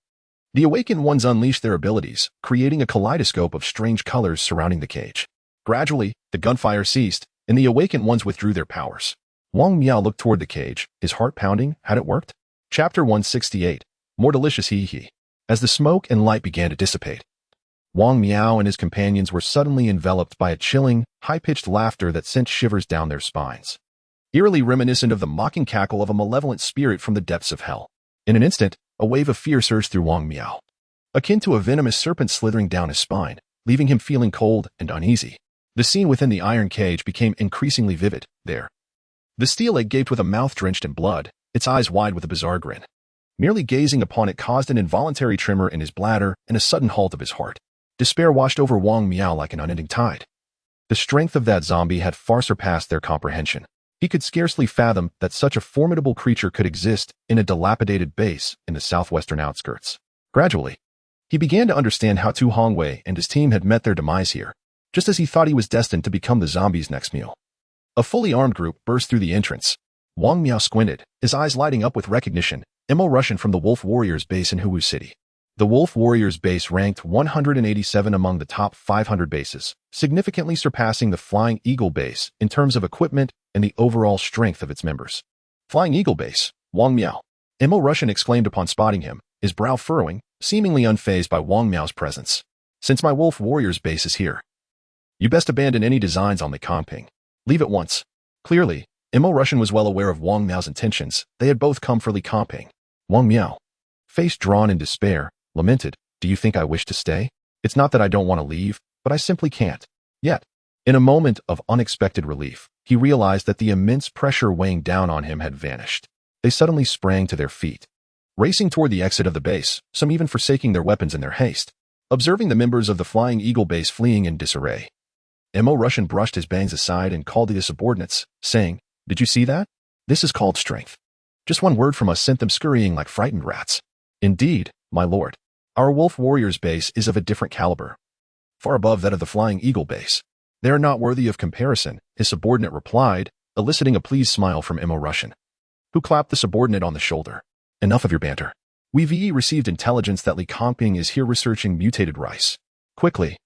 the awakened ones unleashed their abilities, creating a kaleidoscope of strange colors surrounding the cage. Gradually, the gunfire ceased, and the awakened ones withdrew their powers. Wang Miao looked toward the cage, his heart pounding. Had it worked? Chapter 168. More delicious hee-hee. As the smoke and light began to dissipate, Wang Miao and his companions were suddenly enveloped by a chilling, high-pitched laughter that sent shivers down their spines. Eerily reminiscent of the mocking cackle of a malevolent spirit from the depths of hell. In an instant, a wave of fear surged through Wang Miao, akin to a venomous serpent slithering down his spine, leaving him feeling cold and uneasy. The scene within the iron cage became increasingly vivid. There, the steel egg gaped with a mouth drenched in blood, its eyes wide with a bizarre grin. Merely gazing upon it caused an involuntary tremor in his bladder and a sudden halt of his heart. Despair washed over Wang Miao like an unending tide. The strength of that zombie had far surpassed their comprehension. He could scarcely fathom that such a formidable creature could exist in a dilapidated base in the southwestern outskirts. Gradually, he began to understand how Tu Hongwei and his team had met their demise here, just as he thought he was destined to become the zombie's next meal. A fully armed group burst through the entrance. Wang Miao squinted, his eyes lighting up with recognition. Mo Russian from the Wolf Warriors base in Huwu City. The Wolf Warriors base ranked 187 among the top 500 bases, significantly surpassing the Flying Eagle base in terms of equipment and the overall strength of its members. Flying Eagle base, Wang Miao. Mo Russian exclaimed upon spotting him, his brow furrowing, seemingly unfazed by Wang Miao's presence. Since my Wolf Warriors base is here, you best abandon any designs on the comping. Leave at once. Clearly, Mo Russian was well aware of Wang Miao's intentions. They had both come for Li Comping. Wang Miao, face drawn in despair, lamented, "Do you think I wish to stay? It's not that I don't want to leave, but I simply can't." Yet, in a moment of unexpected relief, he realized that the immense pressure weighing down on him had vanished. They suddenly sprang to their feet, racing toward the exit of the base, some even forsaking their weapons in their haste. Observing the members of the Flying Eagle base fleeing in disarray, Mo Russian brushed his bangs aside and called to his subordinates, saying, "Did you see that? This is called strength. Just one word from us sent them scurrying like frightened rats." "Indeed, my lord. Our Wolf Warriors base is of a different caliber, far above that of the Flying Eagle base. They are not worthy of comparison," his subordinate replied, eliciting a pleased smile from Mo Russian, who clapped the subordinate on the shoulder. "Enough of your banter. We've received intelligence that Li Comping is here researching mutated rice. Quickly,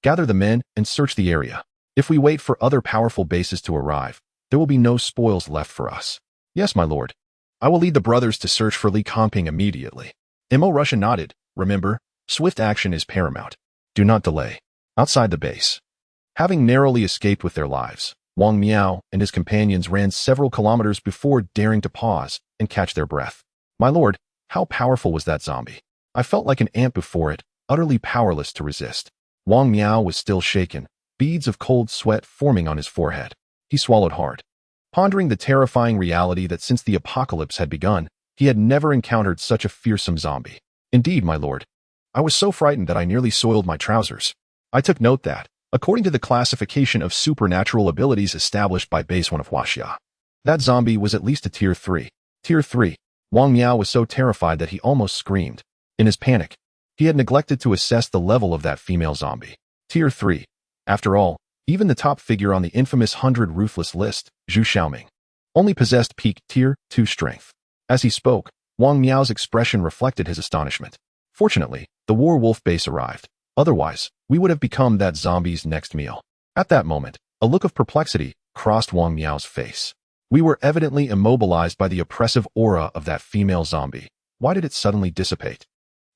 gather the men and search the area. If we wait for other powerful bases to arrive, there will be no spoils left for us." "Yes, my lord. I will lead the brothers to search for Li Comping immediately." Mo Russian nodded. "Remember, swift action is paramount. Do not delay." Outside the base, having narrowly escaped with their lives, Wang Miao and his companions ran several kilometers before daring to pause and catch their breath. "My lord, how powerful was that zombie? I felt like an ant before it, utterly powerless to resist." Wang Miao was still shaken, beads of cold sweat forming on his forehead. He swallowed hard, pondering the terrifying reality that since the apocalypse had begun, he had never encountered such a fearsome zombie. "Indeed, my lord. I was so frightened that I nearly soiled my trousers. I took note that, according to the classification of supernatural abilities established by Base 1 of Huaxia, that zombie was at least a Tier 3. Tier 3. Wang Miao was so terrified that he almost screamed. In his panic, he had neglected to assess the level of that female zombie. Tier 3. After all, even the top figure on the infamous 100 Ruthless list, Zhu Xiaoming, only possessed peak Tier 2 strength. As he spoke, Wang Miao's expression reflected his astonishment. Fortunately, the War Wolf base arrived. Otherwise, we would have become that zombie's next meal. At that moment, a look of perplexity crossed Wang Miao's face. We were evidently immobilized by the oppressive aura of that female zombie. Why did it suddenly dissipate?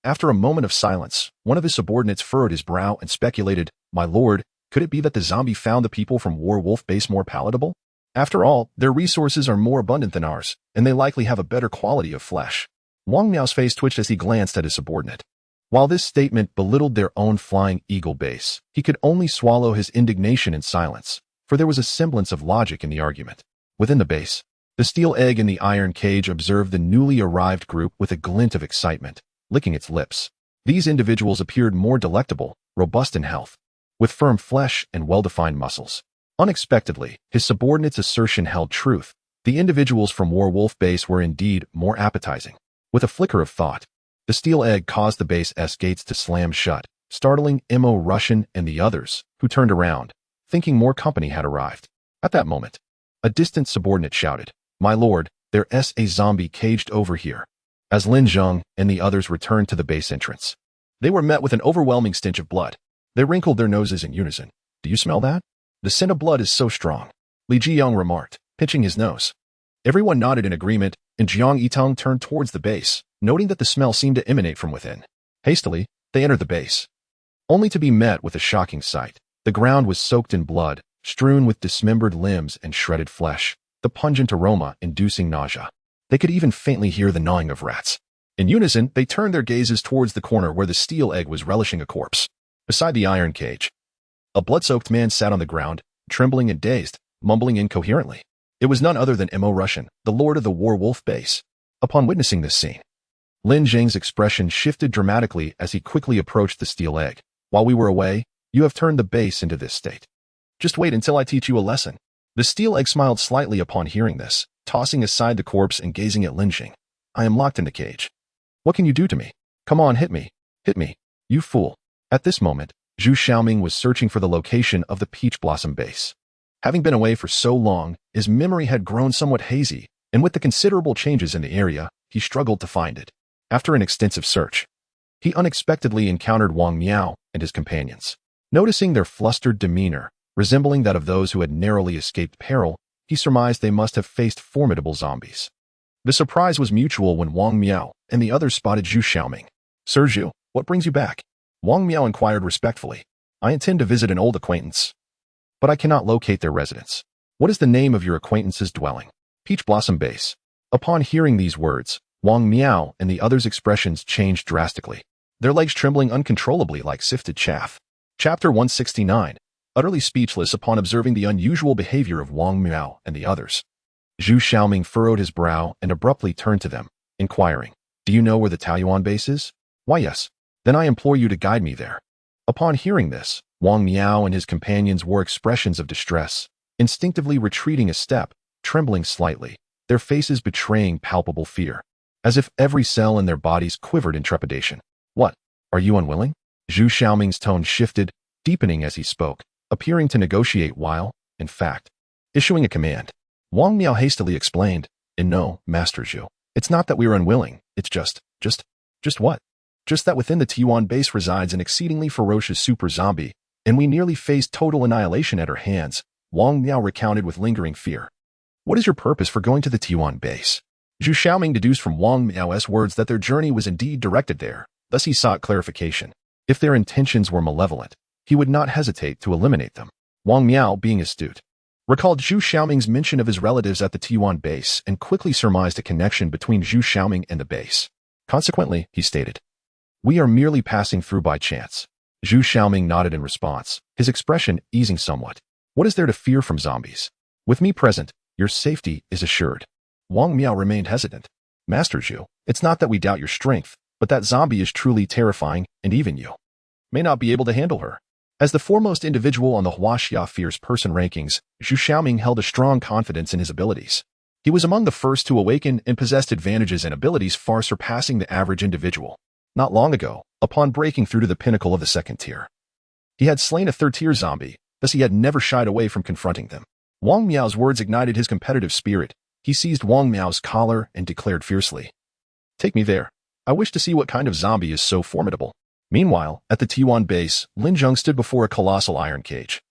After a moment of silence, one of his subordinates furrowed his brow and speculated, "My lord, could it be that the zombie found the people from War Wolf base more palatable? After all, their resources are more abundant than ours, and they likely have a better quality of flesh." Wang Miao's face twitched as he glanced at his subordinate. While this statement belittled their own Flying Eagle base, he could only swallow his indignation in silence, for there was a semblance of logic in the argument. Within the base, the steel egg in the iron cage observed the newly arrived group with a glint of excitement, licking its lips. These individuals appeared more delectable, robust in health, with firm flesh and well-defined muscles. Unexpectedly, his subordinate's assertion held truth. The individuals from War Wolf base were indeed more appetizing. With a flicker of thought, the steel egg caused the base's gates to slam shut, startling Mo Russian and the others, who turned around, thinking more company had arrived. At that moment, a distant subordinate shouted, "My lord, there's a zombie caged over here." As Lin Zheng and the others returned to the base entrance, they were met with an overwhelming stench of blood. They wrinkled their noses in unison. "Do you smell that? The scent of blood is so strong," Li Zhiyang remarked, pinching his nose. Everyone nodded in agreement, and Jiang Yitong turned towards the base, noting that the smell seemed to emanate from within. Hastily, they entered the base, only to be met with a shocking sight. The ground was soaked in blood, strewn with dismembered limbs and shredded flesh, the pungent aroma inducing nausea. They could even faintly hear the gnawing of rats. In unison, they turned their gazes towards the corner where the steel egg was relishing a corpse. Beside the iron cage, a blood-soaked man sat on the ground, trembling and dazed, mumbling incoherently. It was none other than Mo Russian, the lord of the Werewolf base. Upon witnessing this scene, Lin Zheng's expression shifted dramatically as he quickly approached the steel egg. While we were away, you have turned the base into this state. Just wait until I teach you a lesson. The steel egg smiled slightly upon hearing this, tossing aside the corpse and gazing at Lin Zheng. I am locked in the cage. What can you do to me? Come on, hit me. Hit me. You fool. At this moment, Zhu Xiaoming was searching for the location of the peach blossom base. Having been away for so long, his memory had grown somewhat hazy, and with the considerable changes in the area, he struggled to find it. After an extensive search, he unexpectedly encountered Wang Miao and his companions. Noticing their flustered demeanor, resembling that of those who had narrowly escaped peril, he surmised they must have faced formidable zombies. The surprise was mutual when Wang Miao and the others spotted Zhu Xiaoming. Sir Zhu, what brings you back? Wang Miao inquired respectfully. I intend to visit an old acquaintance, but I cannot locate their residence. What is the name of your acquaintance's dwelling? Peach Blossom Base. Upon hearing these words, Wang Miao and the others' expressions changed drastically, their legs trembling uncontrollably like sifted chaff. Chapter 169. Utterly speechless upon observing the unusual behavior of Wang Miao and the others, Zhu Xiaoming furrowed his brow and abruptly turned to them, inquiring, Do you know where the Taiyuan base is? Why, yes. Then I implore you to guide me there. Upon hearing this, Wang Miao and his companions wore expressions of distress, instinctively retreating a step, trembling slightly, their faces betraying palpable fear, as if every cell in their bodies quivered in trepidation. What? Are you unwilling? Zhu Xiaoming's tone shifted, deepening as he spoke, appearing to negotiate while, in fact, issuing a command. Wang Miao hastily explained, No, Master Zhu. It's not that we are unwilling, it's just what? Just that within the Taiyuan base resides an exceedingly ferocious super zombie, and we nearly faced total annihilation at her hands, Wang Miao recounted with lingering fear. What is your purpose for going to the Taiyuan base? Zhu Xiaoming deduced from Wang Miao's words that their journey was indeed directed there, thus he sought clarification. If their intentions were malevolent, he would not hesitate to eliminate them. Wang Miao, being astute, recalled Zhu Xiaoming's mention of his relatives at the Taiyuan base and quickly surmised a connection between Zhu Xiaoming and the base. Consequently, he stated, We are merely passing through by chance. Zhu Xiaoming nodded in response, his expression easing somewhat. What is there to fear from zombies? With me present, your safety is assured. Wang Miao remained hesitant. Master Zhu, it's not that we doubt your strength, but that zombie is truly terrifying, and even you may not be able to handle her. As the foremost individual on the Huaxia Fierce Person rankings, Zhu Xiaoming held a strong confidence in his abilities. He was among the first to awaken and possessed advantages and abilities far surpassing the average individual. Not long ago, upon breaking through to the pinnacle of the second tier, he had slain a third-tier zombie, thus he had never shied away from confronting them. Wang Miao's words ignited his competitive spirit. He seized Wang Miao's collar and declared fiercely, Take me there. I wish to see what kind of zombie is so formidable. Meanwhile, at the Taiyuan base, Lin Zheng stood before a colossal iron cage,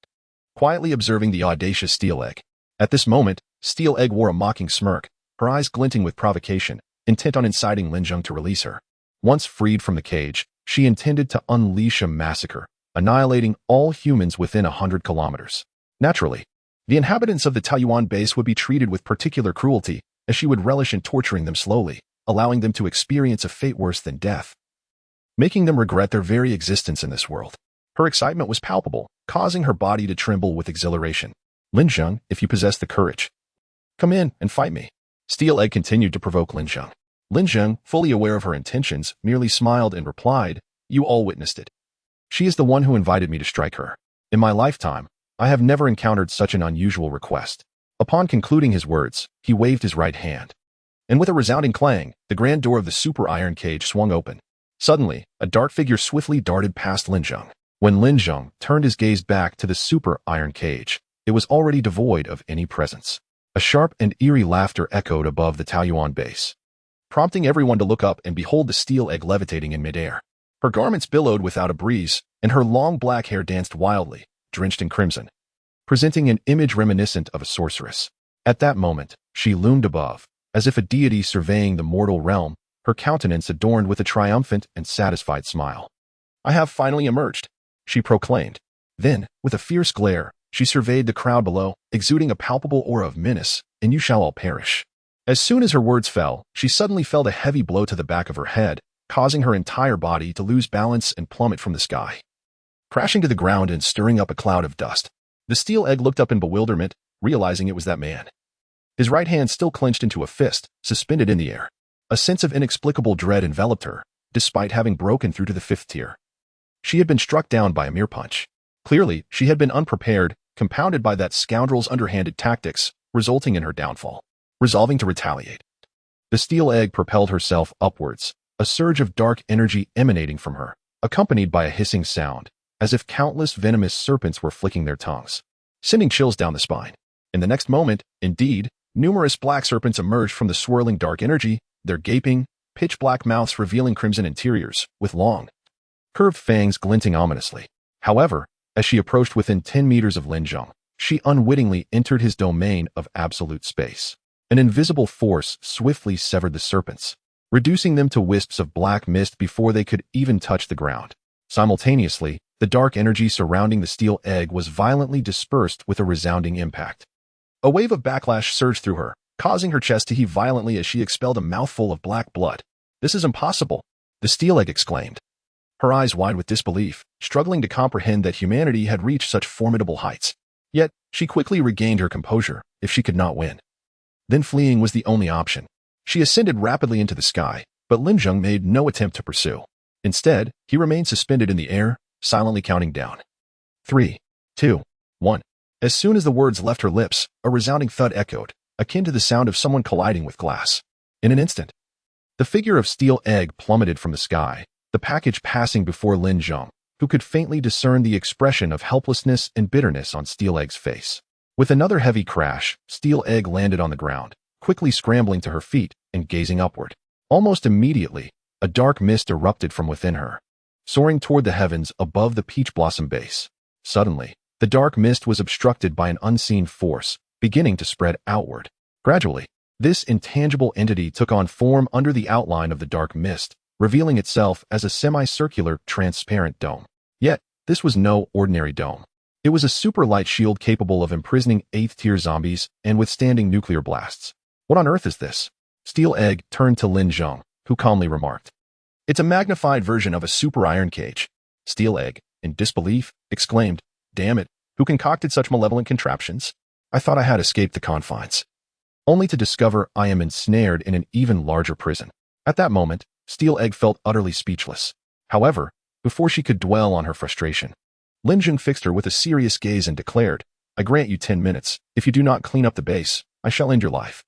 quietly observing the audacious steel egg. At this moment, Steel Egg wore a mocking smirk, her eyes glinting with provocation, intent on inciting Lin Zheng to release her. Once freed from the cage, she intended to unleash a massacre, annihilating all humans within 100 kilometers. Naturally, the inhabitants of the Taiyuan base would be treated with particular cruelty, as she would relish in torturing them slowly, allowing them to experience a fate worse than death, making them regret their very existence in this world. Her excitement was palpable, causing her body to tremble with exhilaration. Lin Zheng, if you possess the courage, come in and fight me. Steel Egg continued to provoke Lin Zheng. Lin Zheng, fully aware of her intentions, merely smiled and replied, You all witnessed it. She is the one who invited me to strike her. In my lifetime, I have never encountered such an unusual request. Upon concluding his words, he waved his right hand, and with a resounding clang, the grand door of the super iron cage swung open. Suddenly, a dark figure swiftly darted past Lin Zheng. When Lin Zheng turned his gaze back to the super iron cage, it was already devoid of any presence. A sharp and eerie laughter echoed above the Taiyuan base, prompting everyone to look up and behold the steel egg levitating in midair. Her garments billowed without a breeze, and her long black hair danced wildly, drenched in crimson, presenting an image reminiscent of a sorceress. At that moment, she loomed above, as if a deity surveying the mortal realm, her countenance adorned with a triumphant and satisfied smile. "I have finally emerged," she proclaimed. Then, with a fierce glare, she surveyed the crowd below, exuding a palpable aura of menace, "and you shall all perish." As soon as her words fell, she suddenly felt a heavy blow to the back of her head, causing her entire body to lose balance and plummet from the sky, crashing to the ground and stirring up a cloud of dust. The steel egg looked up in bewilderment, realizing it was that man. His right hand still clenched into a fist, suspended in the air. A sense of inexplicable dread enveloped her, despite having broken through to the 5th tier. She had been struck down by a mere punch. Clearly, she had been unprepared, compounded by that scoundrel's underhanded tactics, resulting in her downfall. Resolving to retaliate, the steel egg propelled herself upwards, a surge of dark energy emanating from her, accompanied by a hissing sound, as if countless venomous serpents were flicking their tongues, sending chills down the spine. In the next moment, indeed, numerous black serpents emerged from the swirling dark energy, their gaping, pitch-black mouths revealing crimson interiors, with long, curved fangs glinting ominously. However, as she approached within 10 meters of Lin Zheng, she unwittingly entered his domain of absolute space. An invisible force swiftly severed the serpents, reducing them to wisps of black mist before they could even touch the ground. Simultaneously, the dark energy surrounding the steel egg was violently dispersed with a resounding impact. A wave of backlash surged through her, causing her chest to heave violently as she expelled a mouthful of black blood. "This is impossible," the steel egg exclaimed, her eyes wide with disbelief, struggling to comprehend that humanity had reached such formidable heights. Yet, she quickly regained her composure. If she could not win, then fleeing was the only option. She ascended rapidly into the sky, but Lin Zheng made no attempt to pursue. Instead, he remained suspended in the air, silently counting down. 3, 2, 1. As soon as the words left her lips, a resounding thud echoed, akin to the sound of someone colliding with glass. In an instant, the figure of steel egg plummeted from the sky, the package passing before Lin Zheng, who could faintly discern the expression of helplessness and bitterness on steel egg's face. With another heavy crash, steel egg landed on the ground, quickly scrambling to her feet and gazing upward. Almost immediately, a dark mist erupted from within her, soaring toward the heavens above the peach blossom base. Suddenly, the dark mist was obstructed by an unseen force, beginning to spread outward. Gradually, this intangible entity took on form under the outline of the dark mist, revealing itself as a semicircular, transparent dome. Yet, this was no ordinary dome. It was a super light shield capable of imprisoning 8th-tier zombies and withstanding nuclear blasts. "What on earth is this?" Steel Egg turned to Lin Zheng, who calmly remarked. "It's a magnified version of a super iron cage." Steel Egg, in disbelief, exclaimed, "Damn it, who concocted such malevolent contraptions? I thought I had escaped the confines, only to discover I am ensnared in an even larger prison." At that moment, Steel Egg felt utterly speechless. However, before she could dwell on her frustration, Lin Zheng fixed her with a serious gaze and declared, "I grant you 10 minutes. If you do not clean up the base, I shall end your life."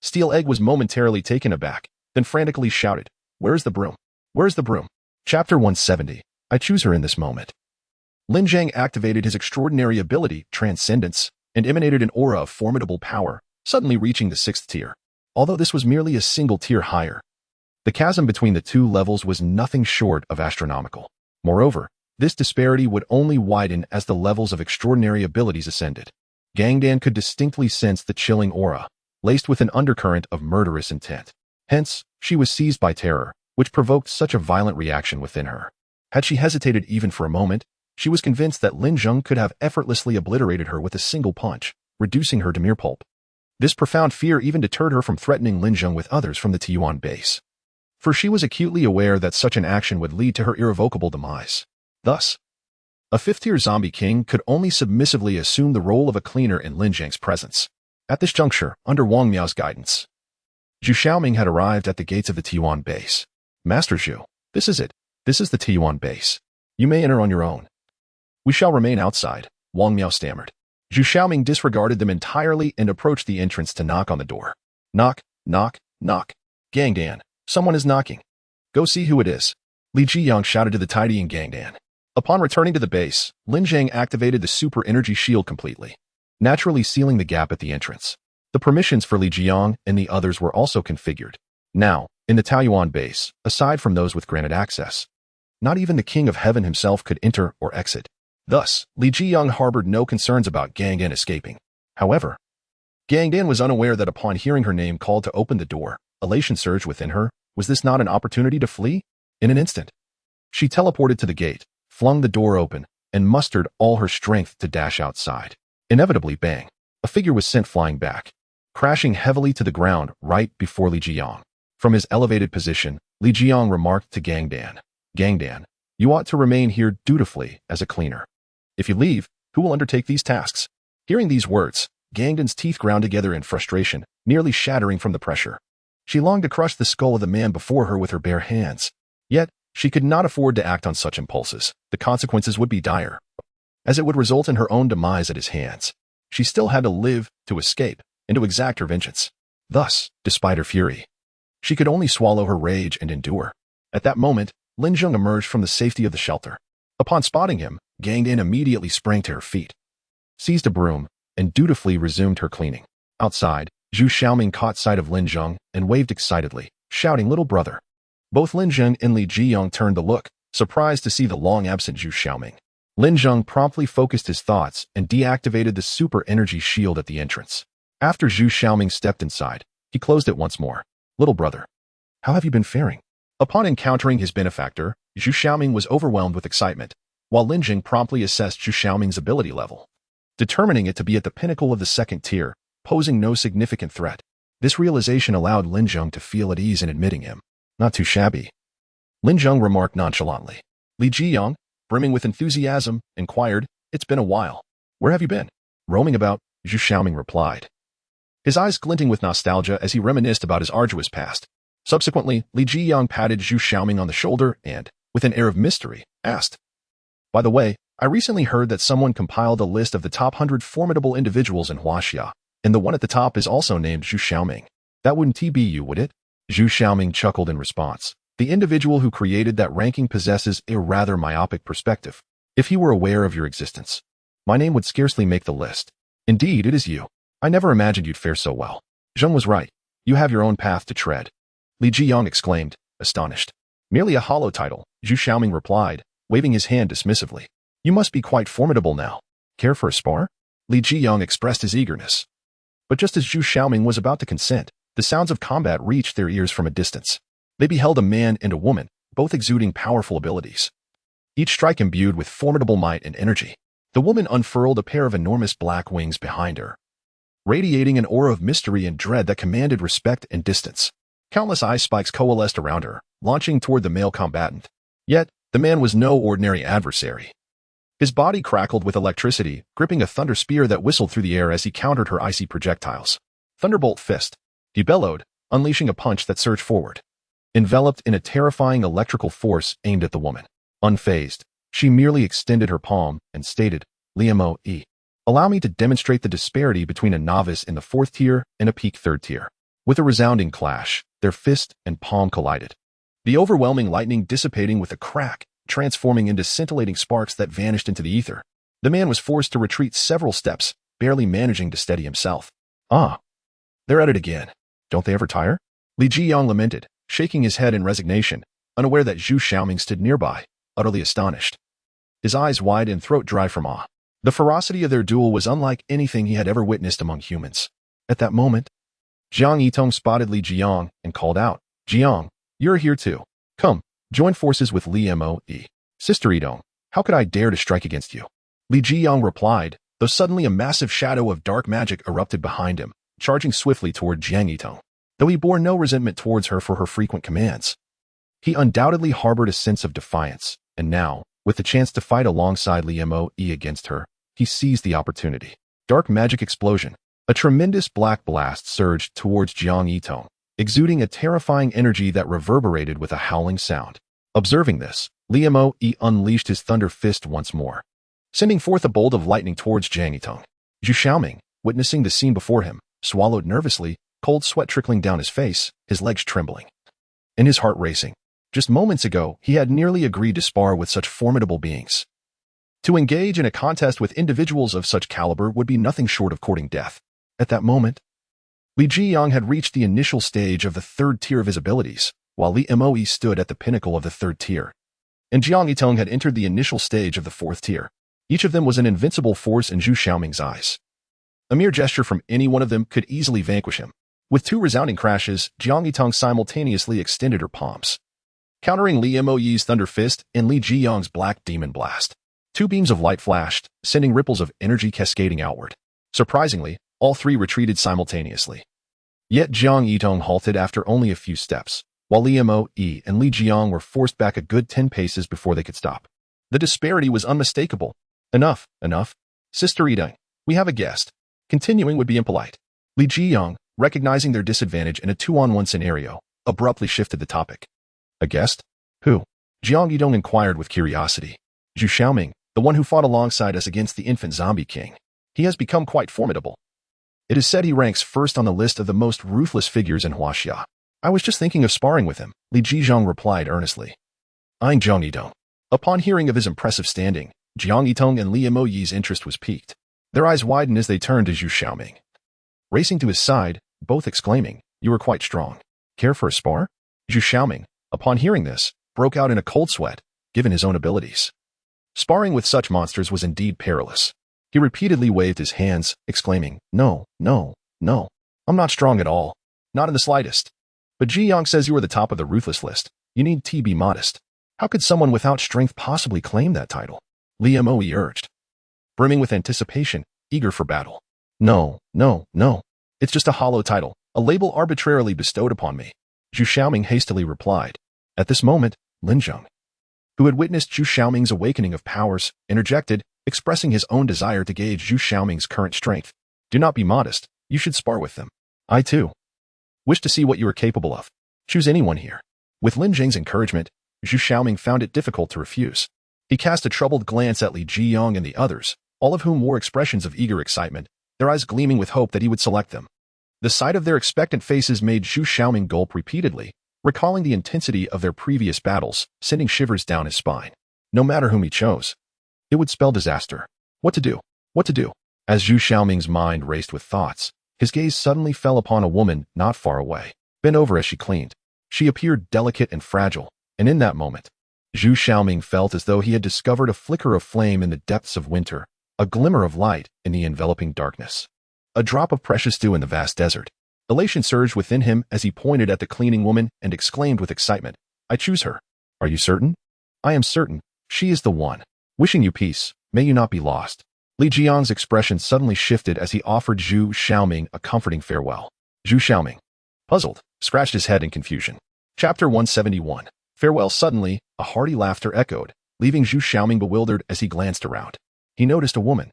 Steel Egg was momentarily taken aback, then frantically shouted, "Where's the broom? Where's the broom?" Chapter 170. I choose her in this moment. Lin Zheng activated his extraordinary ability, Transcendence, and emanated an aura of formidable power, suddenly reaching the 6th tier. Although this was merely a single tier higher, the chasm between the two levels was nothing short of astronomical. Moreover, this disparity would only widen as the levels of extraordinary abilities ascended. Gangdan could distinctly sense the chilling aura, laced with an undercurrent of murderous intent. Hence, she was seized by terror, which provoked such a violent reaction within her. Had she hesitated even for a moment, she was convinced that Lin Zheng could have effortlessly obliterated her with a single punch, reducing her to mere pulp. This profound fear even deterred her from threatening Lin Zheng with others from the T1 base, for she was acutely aware that such an action would lead to her irrevocable demise. Thus, a 5th-tier zombie king could only submissively assume the role of a cleaner in Lin Zheng's presence. At this juncture, under Wang Miao's guidance, Zhu Xiaoming had arrived at the gates of the T1 base. "Master Zhu, this is it. This is the T1 base. You may enter on your own." "We shall remain outside," Wang Miao stammered. Zhu Xiaoming disregarded them entirely and approached the entrance to knock on the door. "Knock, knock, knock. Gangdan, someone is knocking. Go see who it is," Li Jiyang shouted to the tidying Gangdan. Upon returning to the base, Lin Zheng activated the super energy shield completely, naturally sealing the gap at the entrance. The permissions for Li Jiyang and the others were also configured. Now, in the Taoyuan base, aside from those with granted access, not even the King of Heaven himself could enter or exit. Thus, Li Jiyang harbored no concerns about Gangdan escaping. However, Gang Dan was unaware that upon hearing her name called to open the door, elation surged within her. Was this not an opportunity to flee? In an instant, she teleported to the gate, flung the door open, and mustered all her strength to dash outside. Inevitably, bang, a figure was sent flying back, crashing heavily to the ground right before Li Zheng. From his elevated position, Li Zheng remarked to Gang Dan, "Gang Dan, you ought to remain here dutifully as a cleaner. If you leave, who will undertake these tasks?" Hearing these words, Gang Dan's teeth ground together in frustration, nearly shattering from the pressure. She longed to crush the skull of the man before her with her bare hands. Yet, she could not afford to act on such impulses. The consequences would be dire, as it would result in her own demise at his hands. She still had to live, to escape, and to exact her vengeance. Thus, despite her fury, she could only swallow her rage and endure. At that moment, Lin Zheng emerged from the safety of the shelter. Upon spotting him, Gang Dan immediately sprang to her feet, seized a broom, and dutifully resumed her cleaning. Outside, Zhu Xiaoming caught sight of Lin Zheng and waved excitedly, shouting, "Little brother." Both Lin Zheng and Li Zheng turned to look, surprised to see the long-absent Zhu Xiaoming. Lin Zheng promptly focused his thoughts and deactivated the super energy shield at the entrance. After Zhu Xiaoming stepped inside, he closed it once more. "Little brother, how have you been faring?" Upon encountering his benefactor, Zhu Xiaoming was overwhelmed with excitement, while Lin Zheng promptly assessed Zhu Xiaoming's ability level, determining it to be at the pinnacle of the second tier, posing no significant threat. This realization allowed Lin Zheng to feel at ease in admitting him. "Not too shabby," Lin Zheng remarked nonchalantly. Li Zheng, brimming with enthusiasm, inquired, "It's been a while. Where have you been?" "Roaming about," Zhu Xiaoming replied, his eyes glinting with nostalgia as he reminisced about his arduous past. Subsequently, Li Zheng patted Zhu Xiaoming on the shoulder and, with an air of mystery, asked, "By the way, I recently heard that someone compiled a list of the top 100 formidable individuals in Huaxia, and the one at the top is also named Zhu Xiaoming. That wouldn't be you, would it?" Zhu Xiaoming chuckled in response. "The individual who created that ranking possesses a rather myopic perspective. If he were aware of your existence, my name would scarcely make the list. Indeed, it is you. I never imagined you'd fare so well." Zheng was right. "You have your own path to tread," Li Zheng exclaimed, astonished. "Merely a hollow title," Zhu Xiaoming replied, waving his hand dismissively. "You must be quite formidable now. Care for a spar?" Li Zheng expressed his eagerness. But just as Zhu Xiaoming was about to consent, the sounds of combat reached their ears from a distance. They beheld a man and a woman, both exuding powerful abilities, each strike imbued with formidable might and energy. The woman unfurled a pair of enormous black wings behind her, radiating an aura of mystery and dread that commanded respect and distance. Countless eye spikes coalesced around her, launching toward the male combatant. Yet, the man was no ordinary adversary. His body crackled with electricity, gripping a thunder spear that whistled through the air as he countered her icy projectiles. "Thunderbolt fist," he bellowed, unleashing a punch that surged forward, enveloped in a terrifying electrical force aimed at the woman. Unfazed, she merely extended her palm and stated, "Liamo E. Allow me to demonstrate the disparity between a novice in the 4th tier and a peak 3rd tier." With a resounding clash, their fist and palm collided, the overwhelming lightning dissipating with a crack, transforming into scintillating sparks that vanished into the ether. The man was forced to retreat several steps, barely managing to steady himself. "Ah, they're at it again. Don't they ever tire?" Li Zheng lamented, shaking his head in resignation, unaware that Zhu Xiaoming stood nearby, utterly astonished, his eyes wide and throat dry from awe. The ferocity of their duel was unlike anything he had ever witnessed among humans. At that moment, Jiang Yitong spotted Li Zheng and called out, "Jiang, you're here too. Come, join forces with Li Mo. Sister Yitong, how could I dare to strike against you?" Li Zheng replied, though suddenly a massive shadow of dark magic erupted behind him, charging swiftly toward Jiang Yitong. Though he bore no resentment towards her for her frequent commands, he undoubtedly harbored a sense of defiance, and now, with the chance to fight alongside Li Mo against her, he seized the opportunity. Dark magic explosion. A tremendous black blast surged towards Jiang Yitong, exuding a terrifying energy that reverberated with a howling sound. Observing this, Li Mo unleashed his thunder fist once more, sending forth a bolt of lightning towards Jiang Yitong. Zhu Xiaoming, witnessing the scene before him, swallowed nervously, cold sweat trickling down his face, his legs trembling, and his heart racing. Just moments ago, he had nearly agreed to spar with such formidable beings. To engage in a contest with individuals of such caliber would be nothing short of courting death. At that moment, Li Zheng had reached the initial stage of the 3rd tier of his abilities, while Li Mo stood at the pinnacle of the 3rd tier, and Jiang Yitong had entered the initial stage of the 4th tier. Each of them was an invincible force in Zhu Xiaoming's eyes. A mere gesture from any one of them could easily vanquish him. With two resounding crashes, Jiang Yitong simultaneously extended her palms, countering Li Moyi's Thunder Fist and Li Jiyang's Black Demon Blast. Two beams of light flashed, sending ripples of energy cascading outward. Surprisingly, all three retreated simultaneously. Yet Jiang Yitong halted after only a few steps, while Li Mo Yi and Li Jiang were forced back a good 10 paces before they could stop. The disparity was unmistakable. Enough, enough. Sister Yidong, we have a guest. Continuing would be impolite. Li Jiang, recognizing their disadvantage in a 2-on-1 scenario, abruptly shifted the topic. A guest? Who? Jiang Yidong inquired with curiosity. Zhu Xiaoming, the one who fought alongside us against the infant zombie king. He has become quite formidable. It is said he ranks first on the list of the most ruthless figures in Huaxia. I was just thinking of sparring with him, Li Jizhong replied earnestly. Eyeing Jiang Yitong. Upon hearing of his impressive standing, Jiang Yitong and Li Moyi's interest was piqued. Their eyes widened as they turned to Zhu Xiaoming, racing to his side, both exclaiming, "You are quite strong. Care for a spar?" Zhu Xiaoming, upon hearing this, broke out in a cold sweat, given his own abilities. Sparring with such monsters was indeed perilous. He repeatedly waved his hands, exclaiming, "No, no, no. I'm not strong at all. Not in the slightest. But Ji Yang says you are the top of the ruthless list. You need to be modest. How could someone without strength possibly claim that title?" Li Mo urged, brimming with anticipation, eager for battle. No, no, no. It's just a hollow title, a label arbitrarily bestowed upon me. Zhu Xiaoming hastily replied. At this moment, Lin Zheng, who had witnessed Zhu Xiaoming's awakening of powers, interjected, expressing his own desire to gauge Zhu Xiaoming's current strength. Do not be modest. You should spar with them. I, too, wish to see what you are capable of. Choose anyone here. With Lin Zheng's encouragement, Zhu Xiaoming found it difficult to refuse. He cast a troubled glance at Li Jiyang and the others, all of whom wore expressions of eager excitement, their eyes gleaming with hope that he would select them. The sight of their expectant faces made Zhu Xiaoming gulp repeatedly, recalling the intensity of their previous battles, sending shivers down his spine. No matter whom he chose, it would spell disaster. What to do? What to do? As Zhu Xiaoming's mind raced with thoughts, his gaze suddenly fell upon a woman not far away, bent over as she cleaned. She appeared delicate and fragile, and in that moment, Zhu Xiaoming felt as though he had discovered a flicker of flame in the depths of winter, a glimmer of light in the enveloping darkness. A drop of precious dew in the vast desert. Elation surged within him as he pointed at the cleaning woman and exclaimed with excitement, I choose her. Are you certain? I am certain. She is the one. Wishing you peace, may you not be lost. Li Jiang's expression suddenly shifted as he offered Zhu Xiaoming a comforting farewell. Zhu Xiaoming, puzzled, scratched his head in confusion. Chapter 171. Farewell. Suddenly, a hearty laughter echoed, leaving Zhu Xiaoming bewildered as he glanced around. He noticed a woman,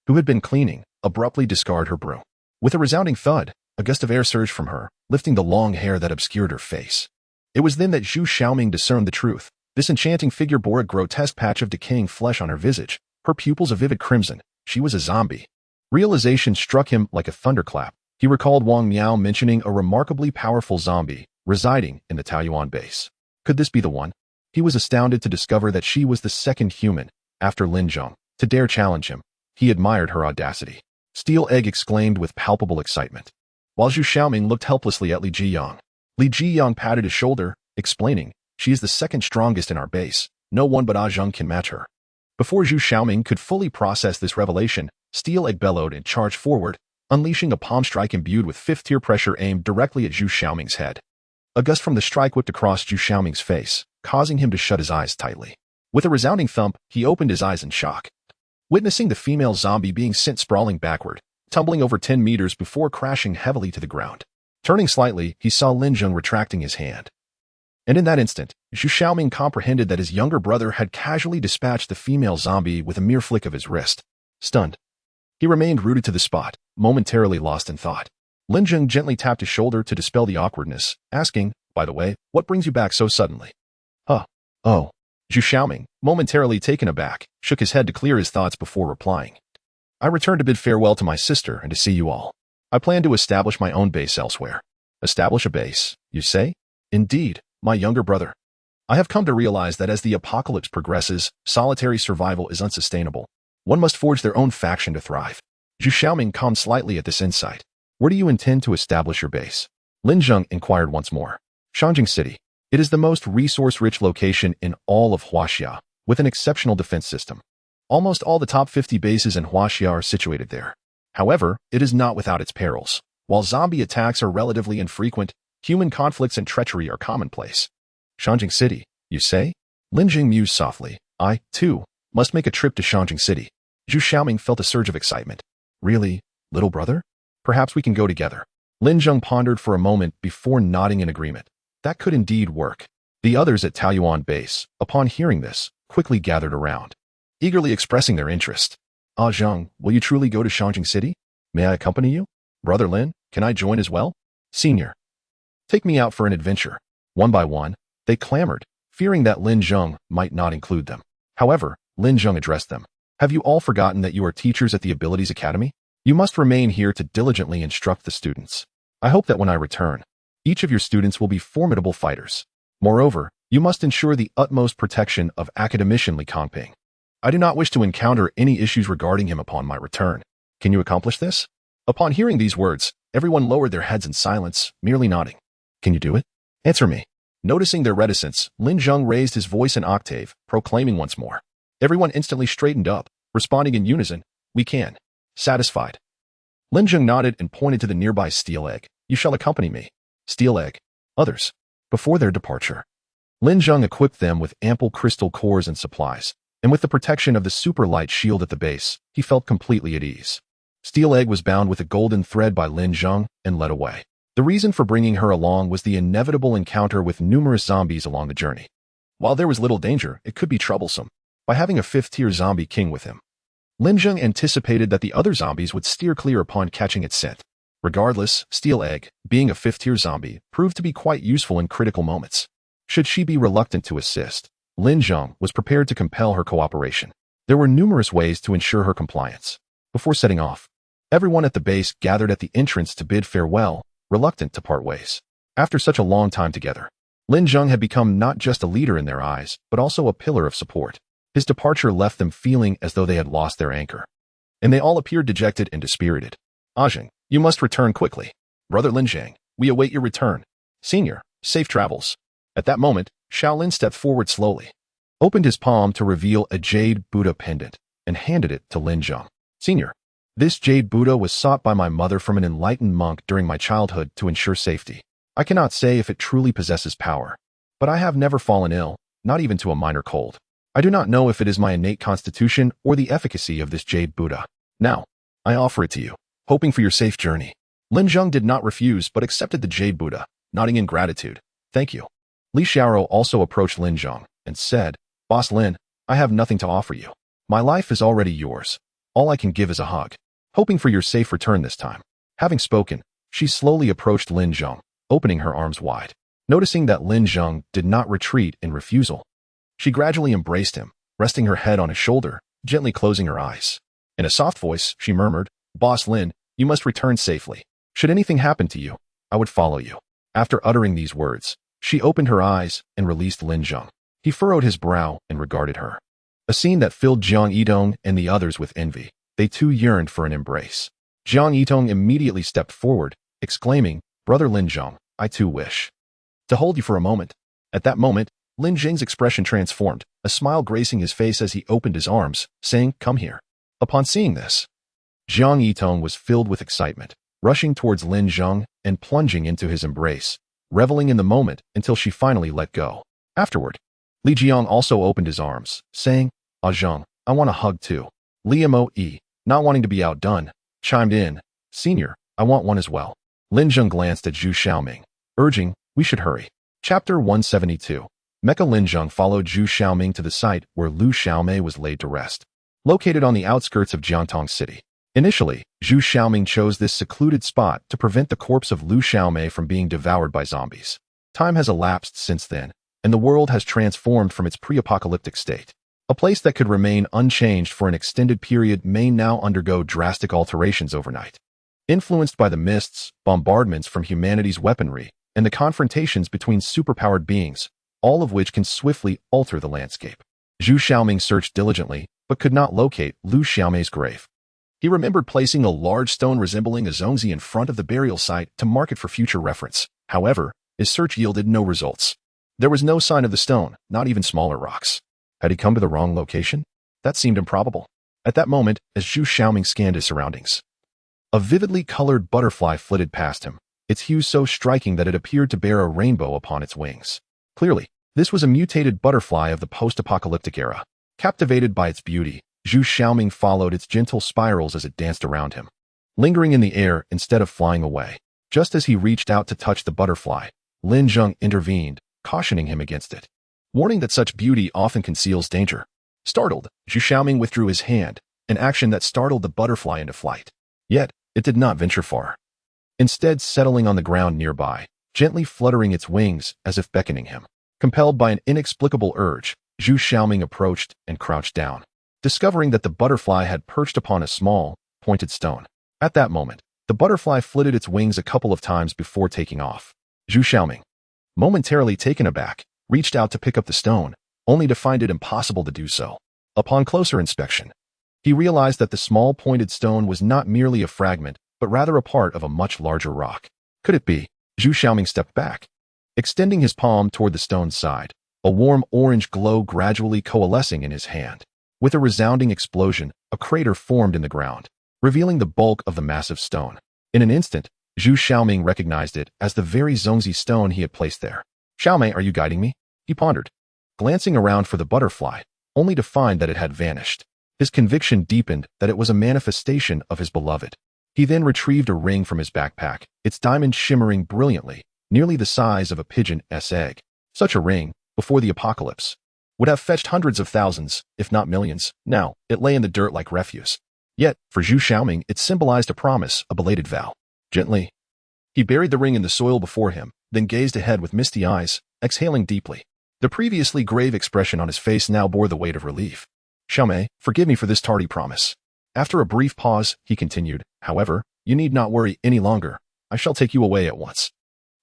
who had been cleaning, abruptly discard her broom. With a resounding thud, a gust of air surged from her, lifting the long hair that obscured her face. It was then that Zhu Xiaoming discerned the truth. This enchanting figure bore a grotesque patch of decaying flesh on her visage, her pupils a vivid crimson. She was a zombie. Realization struck him like a thunderclap. He recalled Wang Miao mentioning a remarkably powerful zombie residing in the Taoyuan base. Could this be the one? He was astounded to discover that she was the second human, after Lin Zheng, to dare challenge him. He admired her audacity. Steel Egg exclaimed with palpable excitement, while Zhu Xiaoming looked helplessly at Li Jiyang. Li Jiyang patted his shoulder, explaining, she is the second strongest in our base. No one but Zheng can match her. Before Zhu Xiaoming could fully process this revelation, Steel Egg bellowed and charged forward, unleashing a palm strike imbued with fifth-tier pressure aimed directly at Zhu Xiaoming's head. A gust from the strike whipped across Zhu Xiaoming's face, causing him to shut his eyes tightly. With a resounding thump, he opened his eyes in shock, witnessing the female zombie being sent sprawling backward, tumbling over 10 meters before crashing heavily to the ground. Turning slightly, he saw Lin Zheng retracting his hand. And in that instant, Zhu Xiaoming comprehended that his younger brother had casually dispatched the female zombie with a mere flick of his wrist. Stunned, he remained rooted to the spot, momentarily lost in thought. Lin Zheng gently tapped his shoulder to dispel the awkwardness, asking, by the way, what brings you back so suddenly? Huh. Oh. Zhu Xiaoming, momentarily taken aback, shook his head to clear his thoughts before replying. I returned to bid farewell to my sister and to see you all. I plan to establish my own base elsewhere. Establish a base, you say? Indeed, my younger brother. I have come to realize that as the apocalypse progresses, solitary survival is unsustainable. One must forge their own faction to thrive. Zhu Xiaoming calmed slightly at this insight. Where do you intend to establish your base? Lin Zheng inquired once more. Shangjing City. It is the most resource-rich location in all of Huaxia, with an exceptional defense system. Almost all the top 50 bases in Huaxia are situated there. However, it is not without its perils. While zombie attacks are relatively infrequent, human conflicts and treachery are commonplace. Shanjing City, you say? Lin Zheng mused softly. I, too, must make a trip to Shanjing City. Zhu Xiaoming felt a surge of excitement. Really, little brother? Perhaps we can go together. Lin Zheng pondered for a moment before nodding in agreement. That could indeed work. The others at Taoyuan base, upon hearing this, quickly gathered around, eagerly expressing their interest. Ah Zheng, will you truly go to Shanjing City? May I accompany you? Brother Lin, can I join as well? Senior, take me out for an adventure. One by one, they clamored, fearing that Lin Zheng might not include them. However, Lin Zheng addressed them. Have you all forgotten that you are teachers at the Abilities Academy? You must remain here to diligently instruct the students. I hope that when I return, each of your students will be formidable fighters. Moreover, you must ensure the utmost protection of academician Li Kongping. I do not wish to encounter any issues regarding him upon my return. Can you accomplish this? Upon hearing these words, everyone lowered their heads in silence, merely nodding. Can you do it? Answer me. Noticing their reticence, Lin Zheng raised his voice an octave, proclaiming once more. Everyone instantly straightened up, responding in unison, we can. Satisfied. Lin Zheng nodded and pointed to the nearby steel egg. You shall accompany me. Steel egg. Others. Before their departure, Lin Zheng equipped them with ample crystal cores and supplies, and with the protection of the super light shield at the base, he felt completely at ease. Steel egg was bound with a golden thread by Lin Zheng and led away. The reason for bringing her along was the inevitable encounter with numerous zombies along the journey. While there was little danger, it could be troublesome. By having a 5th-tier zombie king with him, Lin Zheng anticipated that the other zombies would steer clear upon catching its scent. Regardless, Steel Egg, being a 5th-tier zombie, proved to be quite useful in critical moments. Should she be reluctant to assist, Lin Zheng was prepared to compel her cooperation. There were numerous ways to ensure her compliance. Before setting off, everyone at the base gathered at the entrance to bid farewell, reluctant to part ways. After such a long time together, Lin Zheng had become not just a leader in their eyes, but also a pillar of support. His departure left them feeling as though they had lost their anchor, and they all appeared dejected and dispirited. Ajing, you must return quickly. Brother Lin Zheng, we await your return. Senior, safe travels. At that moment, Shaolin stepped forward slowly, opened his palm to reveal a jade Buddha pendant, and handed it to Lin Zheng. Senior, this jade Buddha was sought by my mother from an enlightened monk during my childhood to ensure safety. I cannot say if it truly possesses power, but I have never fallen ill, not even to a minor cold. I do not know if it is my innate constitution or the efficacy of this jade Buddha. Now, I offer it to you, hoping for your safe journey. Lin Zheng did not refuse but accepted the jade Buddha, nodding in gratitude. Thank you. Li Xiaoro also approached Lin Zheng and said, Boss Lin, I have nothing to offer you. My life is already yours. All I can give is a hug. Hoping for your safe return this time. Having spoken, she slowly approached Lin Zheng, opening her arms wide. Noticing that Lin Zheng did not retreat in refusal, she gradually embraced him, resting her head on his shoulder, gently closing her eyes. In a soft voice, she murmured, Boss Lin, you must return safely. Should anything happen to you, I would follow you. After uttering these words, she opened her eyes and released Lin Zheng. He furrowed his brow and regarded her. A scene that filled Jiang Yitong and the others with envy. They too yearned for an embrace. Jiang Yitong immediately stepped forward, exclaiming, Brother Lin Zheng, I too wish to hold you for a moment. At that moment, Lin Zheng's expression transformed, a smile gracing his face as he opened his arms, saying, Come here. Upon seeing this, Jiang Yitong was filled with excitement, rushing towards Lin Zheng and plunging into his embrace, reveling in the moment until she finally let go. Afterward, Li Jiang also opened his arms, saying, Ah Zheng, I want a hug too. Li Mo, not wanting to be outdone, chimed in, Senior, I want one as well. Lin Zheng glanced at Zhu Xiaoming, urging, We should hurry. Chapter 172. Mecha Lin Zheng followed Zhu Xiaoming to the site where Lu Xiaomei was laid to rest, located on the outskirts of Jiangtong City. Initially, Zhu Xiaoming chose this secluded spot to prevent the corpse of Lu Xiaomei from being devoured by zombies. Time has elapsed since then, and the world has transformed from its pre-apocalyptic state. A place that could remain unchanged for an extended period may now undergo drastic alterations overnight. Influenced by the mists, bombardments from humanity's weaponry, and the confrontations between superpowered beings, all of which can swiftly alter the landscape. Zhu Xiaoming searched diligently, but could not locate Lu Xiaomei's grave. He remembered placing a large stone resembling a zongzi in front of the burial site to mark it for future reference. However, his search yielded no results. There was no sign of the stone, not even smaller rocks. Had he come to the wrong location? That seemed improbable. At that moment, as Zhu Xiaoming scanned his surroundings, A vividly colored butterfly flitted past him, its hue so striking that it appeared to bear a rainbow upon its wings. Clearly, this was a mutated butterfly of the post-apocalyptic era. Captivated by its beauty, Zhu Xiaoming followed its gentle spirals as it danced around him, lingering in the air instead of flying away. Just as he reached out to touch the butterfly, Lin Zheng intervened, cautioning him against it, warning that such beauty often conceals danger. Startled, Zhu Xiaoming withdrew his hand, an action that startled the butterfly into flight. Yet, it did not venture far, instead settling on the ground nearby, gently fluttering its wings as if beckoning him. Compelled by an inexplicable urge, Zhu Xiaoming approached and crouched down, discovering that the butterfly had perched upon a small, pointed stone. At that moment, the butterfly flitted its wings a couple of times before taking off. Zhu Xiaoming, momentarily taken aback, reached out to pick up the stone, only to find it impossible to do so. Upon closer inspection, he realized that the small pointed stone was not merely a fragment, but rather a part of a much larger rock. Could it be? Zhu Xiaoming stepped back, extending his palm toward the stone's side, a warm orange glow gradually coalescing in his hand. With a resounding explosion, a crater formed in the ground, revealing the bulk of the massive stone. In an instant, Zhu Xiaoming recognized it as the very Zongzi stone he had placed there. "Xiaomei, are you guiding me?" he pondered, glancing around for the butterfly, only to find that it had vanished. His conviction deepened that it was a manifestation of his beloved. He then retrieved a ring from his backpack, its diamond shimmering brilliantly, nearly the size of a pigeon's egg. Such a ring, before the apocalypse, would have fetched hundreds of thousands, if not millions. Now, it lay in the dirt like refuse. Yet, for Zhu Xiaoming, it symbolized a promise, a belated vow. Gently, he buried the ring in the soil before him, then gazed ahead with misty eyes, exhaling deeply. The previously grave expression on his face now bore the weight of relief. "Xiaomei, forgive me for this tardy promise." After a brief pause, he continued, "However, you need not worry any longer. I shall take you away at once."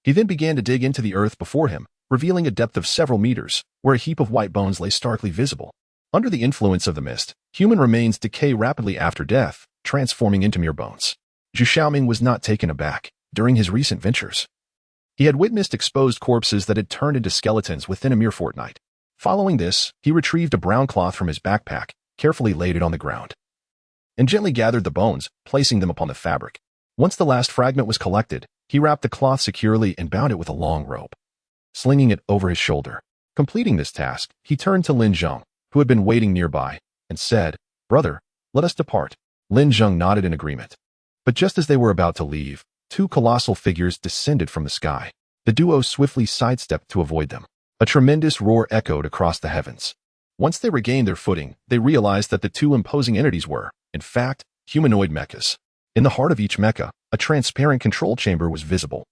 He then began to dig into the earth before him, revealing a depth of several meters, where a heap of white bones lay starkly visible. Under the influence of the mist, human remains decay rapidly after death, transforming into mere bones. Zhu Xiaoming was not taken aback. During his recent ventures, he had witnessed exposed corpses that had turned into skeletons within a mere fortnight. Following this, he retrieved a brown cloth from his backpack, carefully laid it on the ground, and gently gathered the bones, placing them upon the fabric. Once the last fragment was collected, he wrapped the cloth securely and bound it with a long rope, slinging it over his shoulder. Completing this task, he turned to Lin Zheng, who had been waiting nearby, and said, "Brother, let us depart." Lin Zheng nodded in agreement. But just as they were about to leave, two colossal figures descended from the sky. The duo swiftly sidestepped to avoid them. A tremendous roar echoed across the heavens. Once they regained their footing, they realized that the two imposing entities were, in fact, humanoid mechas. In the heart of each mecha, a transparent control chamber was visible,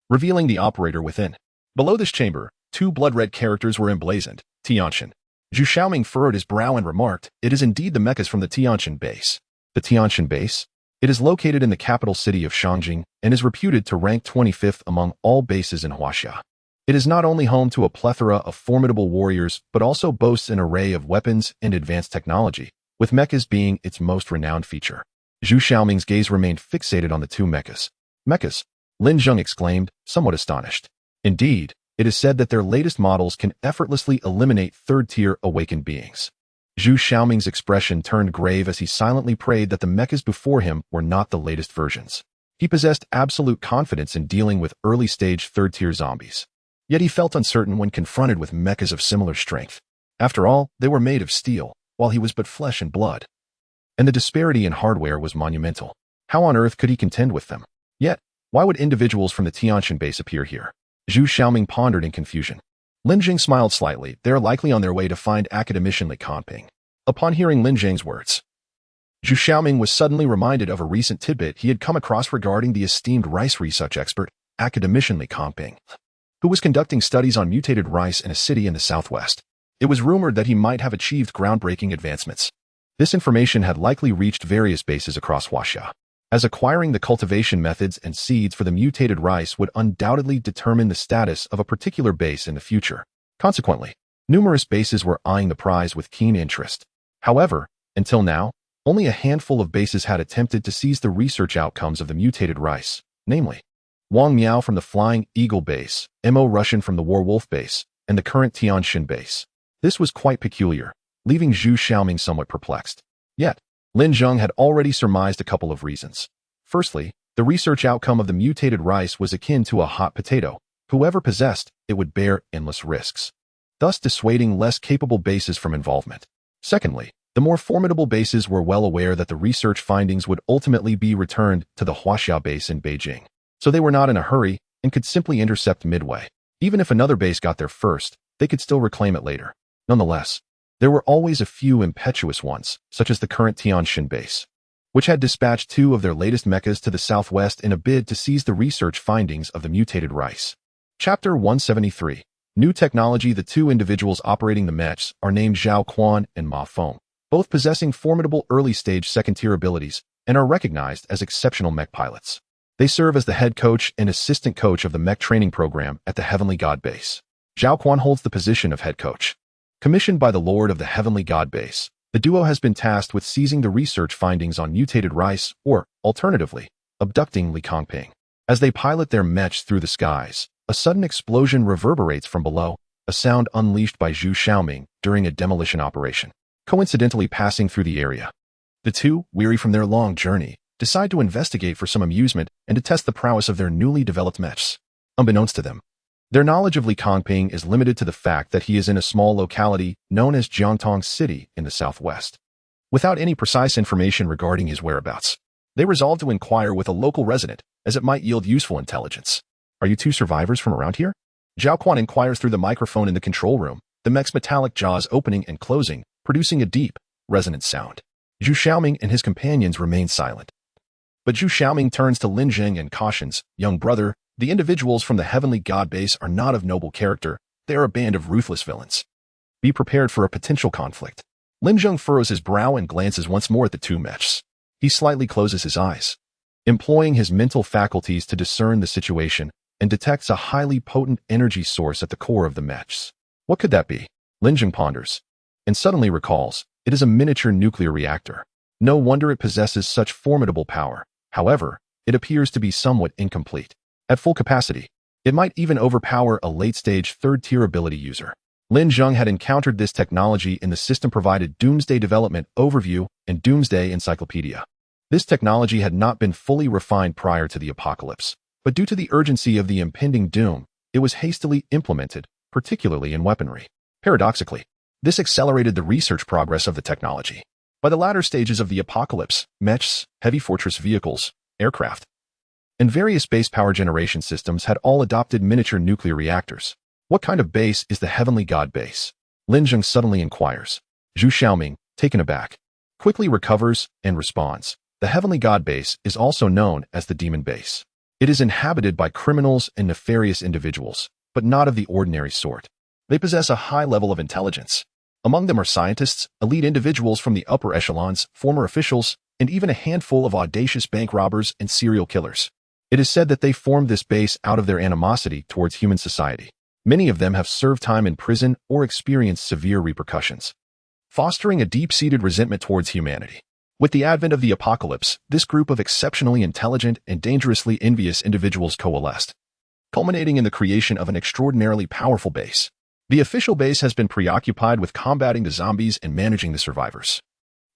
revealing the operator within. Below this chamber, two blood-red characters were emblazoned, Tiantian. Zhu Xiaoming furrowed his brow and remarked, "It is indeed the mechas from the Tiantian base." The Tiantian base? It is located in the capital city of Shangjing and is reputed to rank 25th among all bases in Huaxia. It is not only home to a plethora of formidable warriors, but also boasts an array of weapons and advanced technology, with mechas being its most renowned feature. Zhu Xiaoming's gaze remained fixated on the two mechas. "Mechas?" Lin Zheng exclaimed, somewhat astonished. Indeed, it is said that their latest models can effortlessly eliminate third-tier awakened beings. Zhu Xiaoming's expression turned grave as he silently prayed that the mechas before him were not the latest versions. He possessed absolute confidence in dealing with early-stage third-tier zombies. Yet he felt uncertain when confronted with mechas of similar strength. After all, they were made of steel, while he was but flesh and blood. And the disparity in hardware was monumental. How on earth could he contend with them? Yet, why would individuals from the Tiantian base appear here? Zhu Xiaoming pondered in confusion. Lin Zheng smiled slightly. They are likely on their way to find Academician Li Kanping. Upon hearing Lin Zheng's words, Zhu Xiaoming was suddenly reminded of a recent tidbit he had come across regarding the esteemed rice research expert, Academician Li Kanping, who was conducting studies on mutated rice in a city in the southwest. It was rumored that he might have achieved groundbreaking advancements. This information had likely reached various bases across Huaxia, as acquiring the cultivation methods and seeds for the mutated rice would undoubtedly determine the status of a particular base in the future. Consequently, numerous bases were eyeing the prize with keen interest. However, until now, only a handful of bases had attempted to seize the research outcomes of the mutated rice, namely, Wang Miao from the Flying Eagle base, Mo Russian from the Warwolf base, and the current Tiantian base. This was quite peculiar, leaving Zhu Xiaoming somewhat perplexed. Yet, Lin Zheng had already surmised a couple of reasons. Firstly, the research outcome of the mutated rice was akin to a hot potato. Whoever possessed it would bear endless risks, thus dissuading less capable bases from involvement. Secondly, the more formidable bases were well aware that the research findings would ultimately be returned to the Huaxia base in Beijing, so they were not in a hurry and could simply intercept midway. Even if another base got there first, they could still reclaim it later. Nonetheless, there were always a few impetuous ones, such as the current Tianjin base, which had dispatched 2 of their latest mechas to the southwest in a bid to seize the research findings of the mutated rice. Chapter 173. New technology. The 2 individuals operating the mechs are named Zhao Quan and Ma Feng, both possessing formidable early-stage second-tier abilities and are recognized as exceptional mech pilots. They serve as the head coach and assistant coach of the mech training program at the Heavenly God base. Zhao Quan holds the position of head coach. Commissioned by the Lord of the Heavenly God base, the duo has been tasked with seizing the research findings on mutated rice or, alternatively, abducting Li Kongping. As they pilot their mechs through the skies, a sudden explosion reverberates from below, a sound unleashed by Zhu Xiaoming during a demolition operation, coincidentally passing through the area. The 2, weary from their long journey, decide to investigate for some amusement and to test the prowess of their newly developed mechs. Unbeknownst to them, their knowledge of Li Kongping is limited to the fact that he is in a small locality known as Jiangtong City in the southwest. Without any precise information regarding his whereabouts, they resolve to inquire with a local resident, as it might yield useful intelligence. Are you 2 survivors from around here? Zhao Quan inquires through the microphone in the control room, the mech's metallic jaws opening and closing, producing a deep, resonant sound. Zhu Xiaoming and his companions remain silent. But Zhu Xiaoming turns to Lin Zheng and cautions, "Young brother, the individuals from the Heavenly God base are not of noble character. They are a band of ruthless villains. Be prepared for a potential conflict." Lin Zheng furrows his brow and glances once more at the 2 mechs. He slightly closes his eyes, employing his mental faculties to discern the situation, and detects a highly potent energy source at the core of the mechs. What could that be? Lin Zheng ponders, and suddenly recalls, it is a miniature nuclear reactor. No wonder it possesses such formidable power. However, it appears to be somewhat incomplete. At full capacity, it might even overpower a late-stage third-tier ability user. Lin Zheng had encountered this technology in the system-provided Doomsday Development Overview and Doomsday Encyclopedia. This technology had not been fully refined prior to the apocalypse, but due to the urgency of the impending doom, it was hastily implemented, particularly in weaponry. Paradoxically, this accelerated the research progress of the technology. By the latter stages of the apocalypse, mechs, heavy fortress vehicles, aircraft, and various base power generation systems had all adopted miniature nuclear reactors. What kind of base is the Heavenly God base? Lin Zheng suddenly inquires. Zhu Xiaoming, taken aback, quickly recovers and responds. The Heavenly God base is also known as the Demon base. It is inhabited by criminals and nefarious individuals, but not of the ordinary sort. They possess a high level of intelligence. Among them are scientists, elite individuals from the upper echelons, former officials, and even a handful of audacious bank robbers and serial killers. It is said that they formed this base out of their animosity towards human society. Many of them have served time in prison or experienced severe repercussions, fostering a deep-seated resentment towards humanity. With the advent of the apocalypse, this group of exceptionally intelligent and dangerously envious individuals coalesced, culminating in the creation of an extraordinarily powerful base. The official base has been preoccupied with combating the zombies and managing the survivors,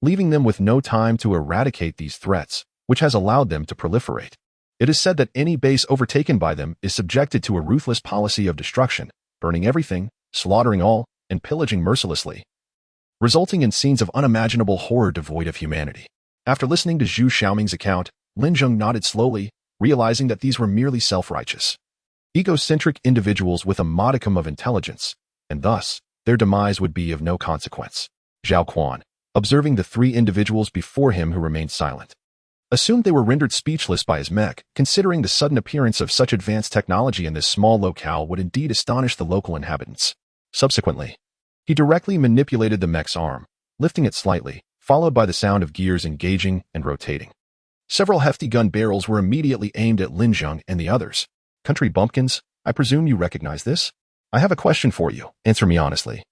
leaving them with no time to eradicate these threats, which has allowed them to proliferate. It is said that any base overtaken by them is subjected to a ruthless policy of destruction, burning everything, slaughtering all, and pillaging mercilessly, resulting in scenes of unimaginable horror devoid of humanity. After listening to Zhu Xiaoming's account, Lin Zheng nodded slowly, realizing that these were merely self-righteous, egocentric individuals with a modicum of intelligence, and thus, their demise would be of no consequence. Zhao Quan, observing the 3 individuals before him who remained silent, assumed they were rendered speechless by his mech, considering the sudden appearance of such advanced technology in this small locale would indeed astonish the local inhabitants. Subsequently, he directly manipulated the mech's arm, lifting it slightly, followed by the sound of gears engaging and rotating. Several hefty gun barrels were immediately aimed at Lin Zheng and the others. "Country bumpkins, I presume you recognize this? I have a question for you. Answer me honestly,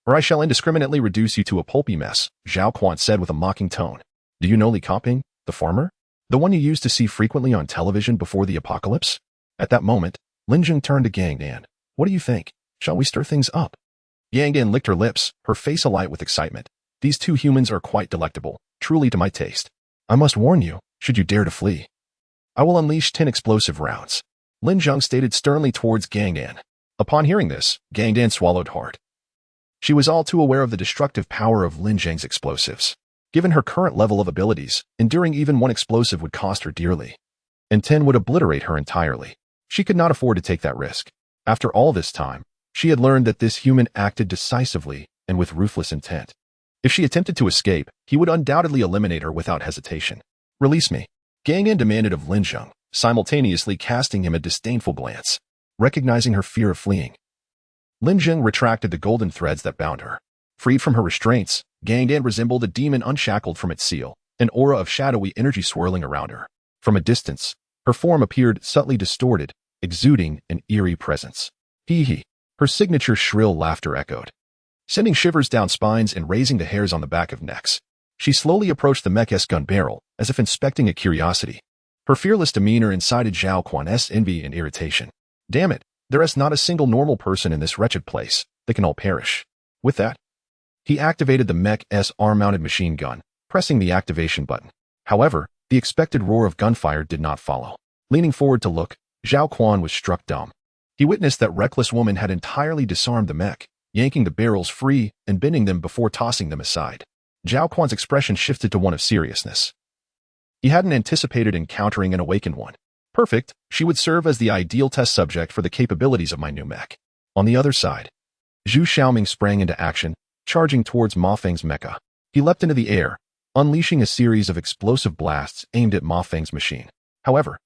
or I shall indiscriminately reduce you to a pulpy mess," Zhao Quan said with a mocking tone. "Do you know Li Kongping, the farmer? The one you used to see frequently on television before the apocalypse?" At that moment, Lin Zheng turned to Yang Dan. "What do you think? Shall we stir things up?" Yang Dan licked her lips, her face alight with excitement. "These 2 humans are quite delectable, truly to my taste. I must warn you, should you dare to flee, I will unleash 10 explosive rounds, Lin Zheng stated sternly towards Gangdan. Upon hearing this, Gangdan swallowed hard. She was all too aware of the destructive power of Lin Zheng's explosives. Given her current level of abilities, enduring even one explosive would cost her dearly, and 10 would obliterate her entirely. She could not afford to take that risk. After all this time, she had learned that this human acted decisively and with ruthless intent. If she attempted to escape, he would undoubtedly eliminate her without hesitation. Release me, Gangdan demanded of Lin Zheng, simultaneously casting him a disdainful glance. Recognizing her fear of fleeing, Lin Zheng retracted the golden threads that bound her. Freed from her restraints, Gangdan resembled a demon unshackled from its seal, an aura of shadowy energy swirling around her. From a distance, her form appeared subtly distorted, exuding an eerie presence. Hee. Her signature shrill laughter echoed, sending shivers down spines and raising the hairs on the back of necks. She slowly approached the mech's gun barrel, as if inspecting a curiosity. Her fearless demeanor incited Zhao Quan's envy and irritation. Damn it, there is not a single normal person in this wretched place. They can all perish. With that, he activated the mech's arm-mounted machine gun, pressing the activation button. However, the expected roar of gunfire did not follow. Leaning forward to look, Zhao Quan was struck dumb. He witnessed that reckless woman had entirely disarmed the mech, yanking the barrels free and bending them before tossing them aside. Zhao Quan's expression shifted to one of seriousness. He hadn't anticipated encountering an awakened one. Perfect, she would serve as the ideal test subject for the capabilities of my new mech. On the other side, Zhu Xiaoming sprang into action, charging towards Ma Feng's mecha. He leapt into the air, unleashing a series of explosive blasts aimed at Ma Feng's machine. However,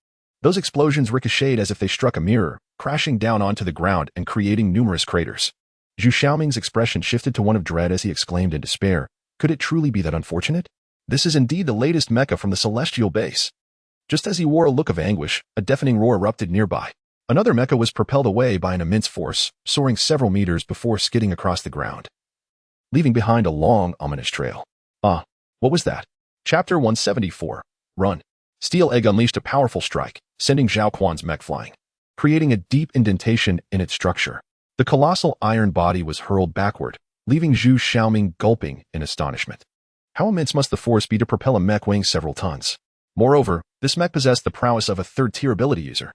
those explosions ricocheted as if they struck a mirror, crashing down onto the ground and creating numerous craters. Zhu Xiaoming's expression shifted to one of dread as he exclaimed in despair, could it truly be that unfortunate? This is indeed the latest mecha from the celestial base. Just as he wore a look of anguish, a deafening roar erupted nearby. Another mecha was propelled away by an immense force, soaring several meters before skidding across the ground, leaving behind a long, ominous trail. What was that? Chapter 174. Run. Steel Egg unleashed a powerful strike, sending Zhao Quan's mech flying, creating a deep indentation in its structure. The colossal iron body was hurled backward, leaving Zhu Xiaoming gulping in astonishment. How immense must the force be to propel a mech weighing several tons? Moreover, this mech possessed the prowess of a third-tier ability user.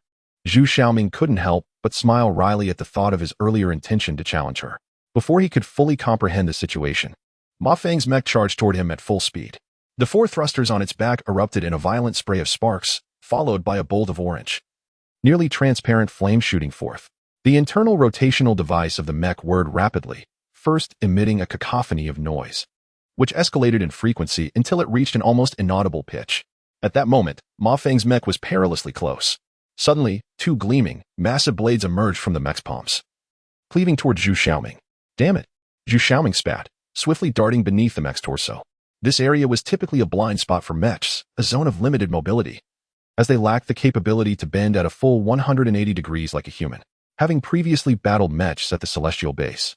Zhu Xiaoming couldn't help but smile wryly at the thought of his earlier intention to challenge her. Before he could fully comprehend the situation, Ma Feng's mech charged toward him at full speed. The four thrusters on its back erupted in a violent spray of sparks, followed by a bolt of orange, nearly transparent flame shooting forth. The internal rotational device of the mech whirred rapidly, first emitting a cacophony of noise, which escalated in frequency until it reached an almost inaudible pitch. At that moment, Ma Feng's mech was perilously close. Suddenly, two gleaming, massive blades emerged from the mech's palms, cleaving toward Zhu Xiaoming. Damn it! Zhu Xiaoming spat, swiftly darting beneath the mech's torso. This area was typically a blind spot for mechs, a zone of limited mobility, as they lacked the capability to bend at a full 180 degrees like a human. Having previously battled mechs at the celestial base,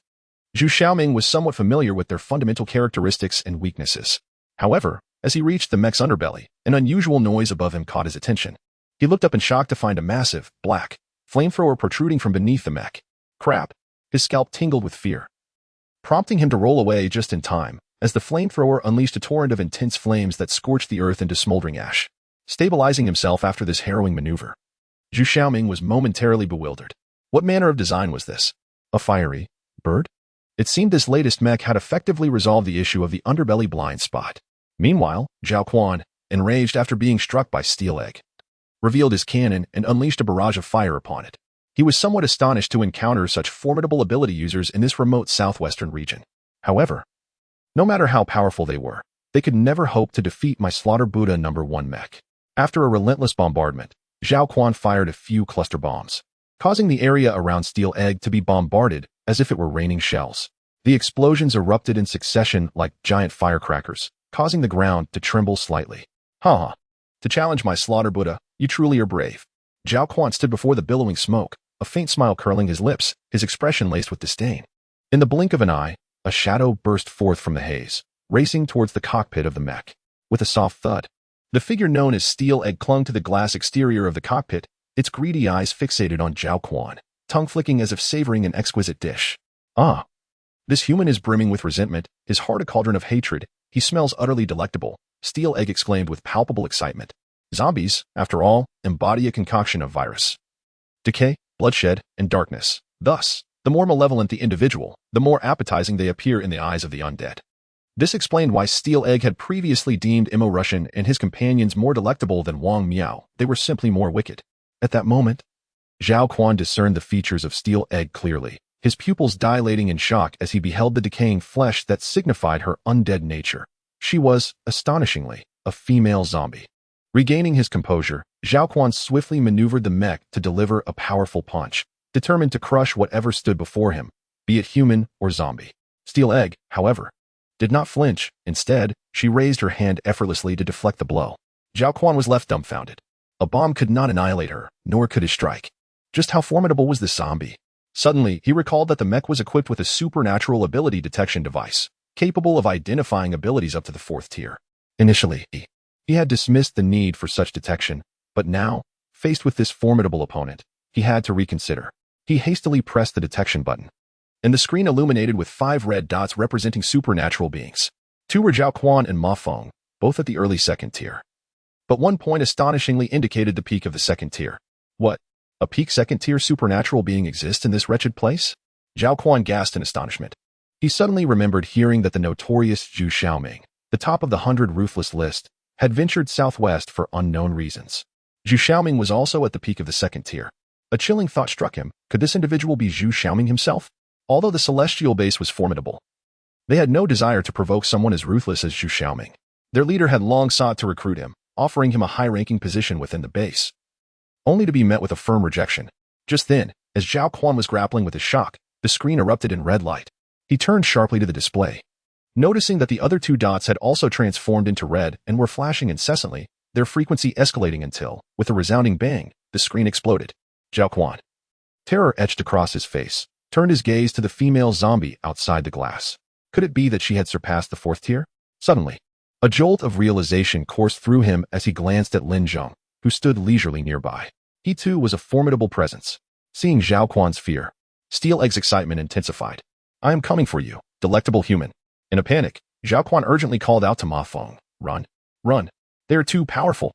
Zhu Xiaoming was somewhat familiar with their fundamental characteristics and weaknesses. However, as he reached the mech's underbelly, an unusual noise above him caught his attention. He looked up in shock to find a massive, black, flamethrower protruding from beneath the mech. Crap! His scalp tingled with fear, prompting him to roll away just in time, as the flamethrower unleashed a torrent of intense flames that scorched the earth into smoldering ash. Stabilizing himself after this harrowing maneuver, Zhu Xiaoming was momentarily bewildered. What manner of design was this? A fiery bird? It seemed this latest mech had effectively resolved the issue of the underbelly blind spot. Meanwhile, Zhao Quan, enraged after being struck by Steel Egg, revealed his cannon and unleashed a barrage of fire upon it. He was somewhat astonished to encounter such formidable ability users in this remote southwestern region. However, no matter how powerful they were, they could never hope to defeat my Slaughter Buddha No. 1 mech. After a relentless bombardment, Zhao Quan fired a few cluster bombs, causing the area around Steel Egg to be bombarded as if it were raining shells. The explosions erupted in succession like giant firecrackers, causing the ground to tremble slightly. To challenge my Slaughter Buddha, you truly are brave. Zhao Quan stood before the billowing smoke, a faint smile curling his lips, his expression laced with disdain. In the blink of an eye, a shadow burst forth from the haze, racing towards the cockpit of the mech. With a soft thud, the figure known as Steel Egg clung to the glass exterior of the cockpit, its greedy eyes fixated on Zhao Quan, tongue flicking as if savoring an exquisite dish. This human is brimming with resentment, his heart a cauldron of hatred. He smells utterly delectable, Steel Egg exclaimed with palpable excitement. Zombies, after all, embody a concoction of virus, decay, bloodshed, and darkness. Thus, the more malevolent the individual, the more appetizing they appear in the eyes of the undead. This explained why Steel Egg had previously deemed Imo Russian and his companions more delectable than Wang Miao. They were simply more wicked. At that moment, Zhao Quan discerned the features of Steel Egg clearly, his pupils dilating in shock as he beheld the decaying flesh that signified her undead nature. She was, astonishingly, a female zombie. Regaining his composure, Zhao Quan swiftly maneuvered the mech to deliver a powerful punch, determined to crush whatever stood before him, be it human or zombie. Steel Egg, however, did not flinch. Instead, she raised her hand effortlessly to deflect the blow. Zhao Quan was left dumbfounded. A bomb could not annihilate her, nor could his strike. Just how formidable was this zombie? Suddenly, he recalled that the mech was equipped with a supernatural ability detection device, capable of identifying abilities up to the 4th tier. Initially, he had dismissed the need for such detection, but now, faced with this formidable opponent, he had to reconsider. He hastily pressed the detection button, and the screen illuminated with 5 red dots representing supernatural beings. 2 were Zhao Quan and Ma Feng, both at the early 2nd tier. But 1 point astonishingly indicated the peak of the 2nd tier. What? A peak 2nd tier supernatural being exists in this wretched place? Zhao Quan gasped in astonishment. He suddenly remembered hearing that the notorious Zhu Xiaoming, the top of the 100 ruthless list, had ventured southwest for unknown reasons. Zhu Xiaoming was also at the peak of the 2nd tier. A chilling thought struck him. Could this individual be Zhu Xiaoming himself? Although the celestial base was formidable, they had no desire to provoke someone as ruthless as Zhu Xiaoming. Their leader had long sought to recruit him, offering him a high-ranking position within the base, only to be met with a firm rejection. Just then, as Zhao Quan was grappling with his shock, the screen erupted in red light. He turned sharply to the display. Noticing that the other 2 dots had also transformed into red and were flashing incessantly, their frequency escalating until, with a resounding bang, the screen exploded. Zhao Quan, terror etched across his face, turned his gaze to the female zombie outside the glass. Could it be that she had surpassed the 4th tier? Suddenly, a jolt of realization coursed through him as he glanced at Lin Zheng, who stood leisurely nearby. He too was a formidable presence. Seeing Zhao Quan's fear, Steel Egg's excitement intensified. I am coming for you, delectable human. In a panic, Zhao Quan urgently called out to Ma Feng. Run. Run. They are too powerful.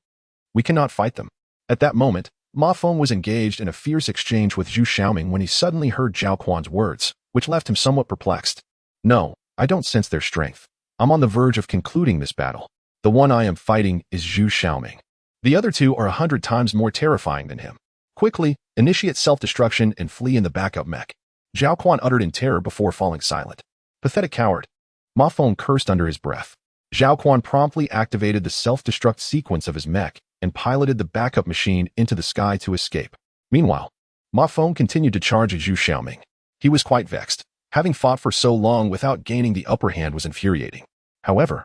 We cannot fight them. At that moment, Ma Feng was engaged in a fierce exchange with Zhu Xiaoming when he suddenly heard Zhao Quan's words, which left him somewhat perplexed. No, I don't sense their strength. I'm on the verge of concluding this battle. The one I am fighting is Zhu Xiaoming. The other 2 are 100 times more terrifying than him. Quickly, initiate self-destruction and flee in the backup mech. Zhao Quan uttered in terror before falling silent. Pathetic coward. Ma Feng cursed under his breath. Zhao Quan promptly activated the self-destruct sequence of his mech and piloted the backup machine into the sky to escape. Meanwhile, Ma Feng continued to charge at Zhu Xiaoming. He was quite vexed. Having fought for so long without gaining the upper hand was infuriating. However,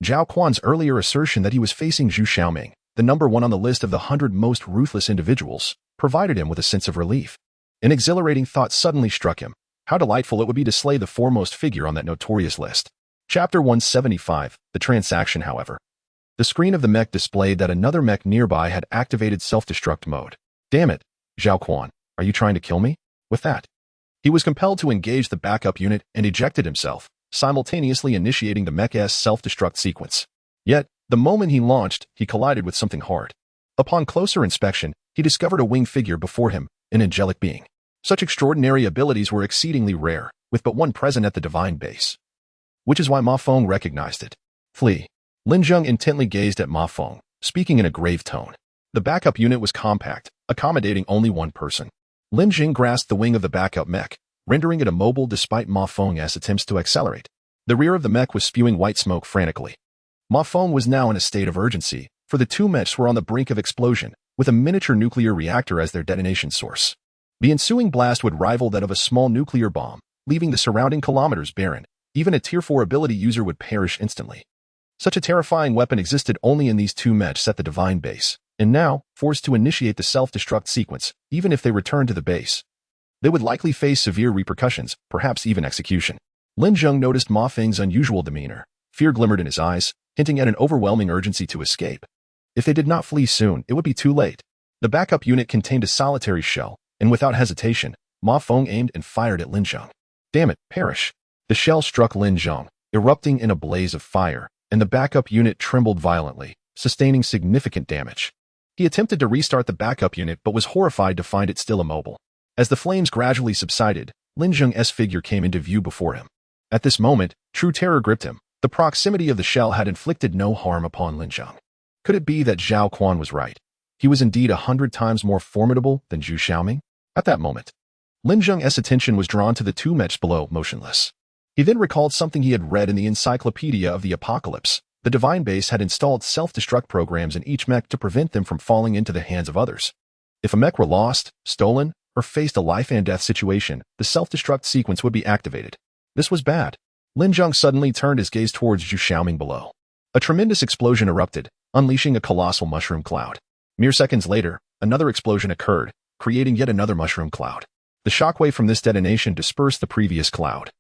Zhao Quan's earlier assertion that he was facing Zhu Xiaoming, the number 1 on the list of the 100 most ruthless individuals, provided him with a sense of relief. An exhilarating thought suddenly struck him. How delightful it would be to slay the foremost figure on that notorious list. Chapter 175, The Transaction, however. The screen of the mech displayed that another mech nearby had activated self-destruct mode. Damn it, Zhao Quan, are you trying to kill me? With that, he was compelled to engage the backup unit and ejected himself, simultaneously initiating the mech's self-destruct sequence. Yet, the moment he launched, he collided with something hard. Upon closer inspection, he discovered a winged figure before him, an angelic being. Such extraordinary abilities were exceedingly rare, with but 1 present at the divine base. Which is why Ma Feng recognized it. Flee. Lin Zheng intently gazed at Ma Feng, speaking in a grave tone. The backup unit was compact, accommodating only 1 person. Lin Zheng grasped the wing of the backup mech, rendering it immobile despite Ma Feng's attempts to accelerate. The rear of the mech was spewing white smoke frantically. Ma Feng was now in a state of urgency, for the 2 mechs were on the brink of explosion, with a miniature nuclear reactor as their detonation source. The ensuing blast would rival that of a small nuclear bomb, leaving the surrounding kilometers barren. Even a Tier 4 ability user would perish instantly. Such a terrifying weapon existed only in these 2 mechs at the divine base, and now, forced to initiate the self-destruct sequence, even if they returned to the base, they would likely face severe repercussions, perhaps even execution. Lin Zheng noticed Ma Feng's unusual demeanor. Fear glimmered in his eyes, hinting at an overwhelming urgency to escape. If they did not flee soon, it would be too late. The backup unit contained a solitary shell, and without hesitation, Ma Feng aimed and fired at Lin Zheng. Damn it, perish. The shell struck Lin Zheng, erupting in a blaze of fire, and the backup unit trembled violently, sustaining significant damage. He attempted to restart the backup unit but was horrified to find it still immobile. As the flames gradually subsided, Lin Zheng's figure came into view before him. At this moment, true terror gripped him. The proximity of the shell had inflicted no harm upon Lin Zheng. Could it be that Zhao Quan was right? He was indeed 100 times more formidable than Zhu Xiaoming? At that moment, Lin Zheng's attention was drawn to the two mechs below, motionless. He then recalled something he had read in the Encyclopedia of the Apocalypse. The Divine Base had installed self-destruct programs in each mech to prevent them from falling into the hands of others. If a mech were lost, stolen, or faced a life-and-death situation, the self-destruct sequence would be activated. This was bad. Lin Zheng suddenly turned his gaze towards Zhu Xiaoming below. A tremendous explosion erupted, unleashing a colossal mushroom cloud. Mere seconds later, another explosion occurred, creating yet another mushroom cloud. The shockwave from this detonation dispersed the previous cloud,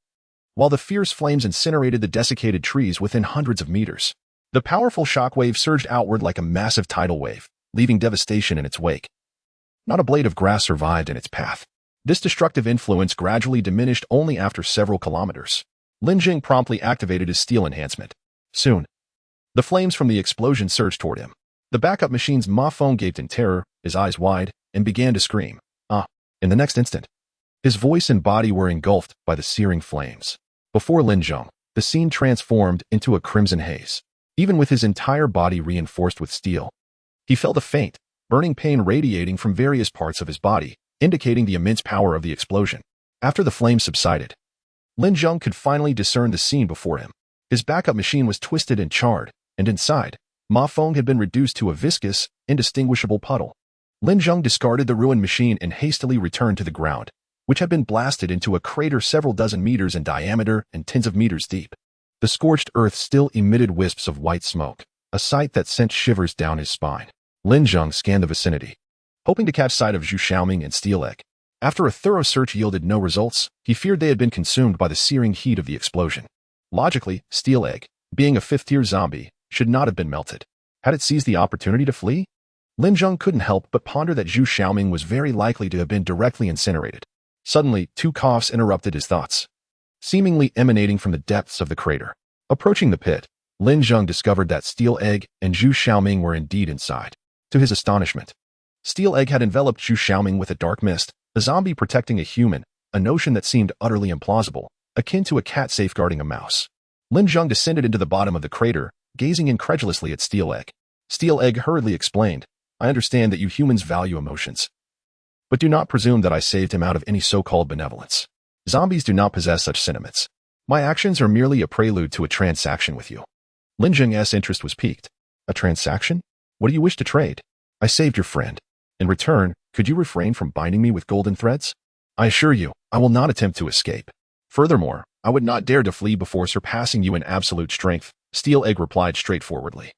while the fierce flames incinerated the desiccated trees within hundreds of meters. The powerful shockwave surged outward like a massive tidal wave, leaving devastation in its wake. Not a blade of grass survived in its path. This destructive influence gradually diminished only after several kilometers. Lin Zheng promptly activated his steel enhancement. Soon, the flames from the explosion surged toward him. The backup machine's Ma Feng gaped in terror, his eyes wide, and began to scream. In the next instant, his voice and body were engulfed by the searing flames. Before Lin Zheng, the scene transformed into a crimson haze. Even with his entire body reinforced with steel, he felt a faint, burning pain radiating from various parts of his body, indicating the immense power of the explosion. After the flames subsided, Lin Zheng could finally discern the scene before him. His backup machine was twisted and charred, and inside, Ma Feng had been reduced to a viscous, indistinguishable puddle. Lin Zheng discarded the ruined machine and hastily returned to the ground, which had been blasted into a crater several dozen meters in diameter and tens of meters deep. The scorched earth still emitted wisps of white smoke, a sight that sent shivers down his spine. Lin Zheng scanned the vicinity, hoping to catch sight of Zhu Xiaoming and Steel Egg. After a thorough search yielded no results, he feared they had been consumed by the searing heat of the explosion. Logically, Steel Egg, being a fifth-tier zombie, should not have been melted. Had it seized the opportunity to flee? Lin Zheng couldn't help but ponder that Zhu Xiaoming was very likely to have been directly incinerated. Suddenly, two coughs interrupted his thoughts, seemingly emanating from the depths of the crater. Approaching the pit, Lin Zheng discovered that Steel Egg and Zhu Xiaoming were indeed inside. To his astonishment, Steel Egg had enveloped Zhu Xiaoming with a dark mist, a zombie protecting a human, a notion that seemed utterly implausible, akin to a cat safeguarding a mouse. Lin Zheng descended into the bottom of the crater, gazing incredulously at Steel Egg. Steel Egg hurriedly explained, "I understand that you humans value emotions, but do not presume that I saved him out of any so-called benevolence. Zombies do not possess such sentiments. My actions are merely a prelude to a transaction with you." Lin Zheng's interest was piqued. "A transaction? What do you wish to trade?" "I saved your friend. In return, could you refrain from binding me with golden threads?" "I assure you, I will not attempt to escape. Furthermore, I would not dare to flee before surpassing you in absolute strength," Steel Egg replied straightforwardly.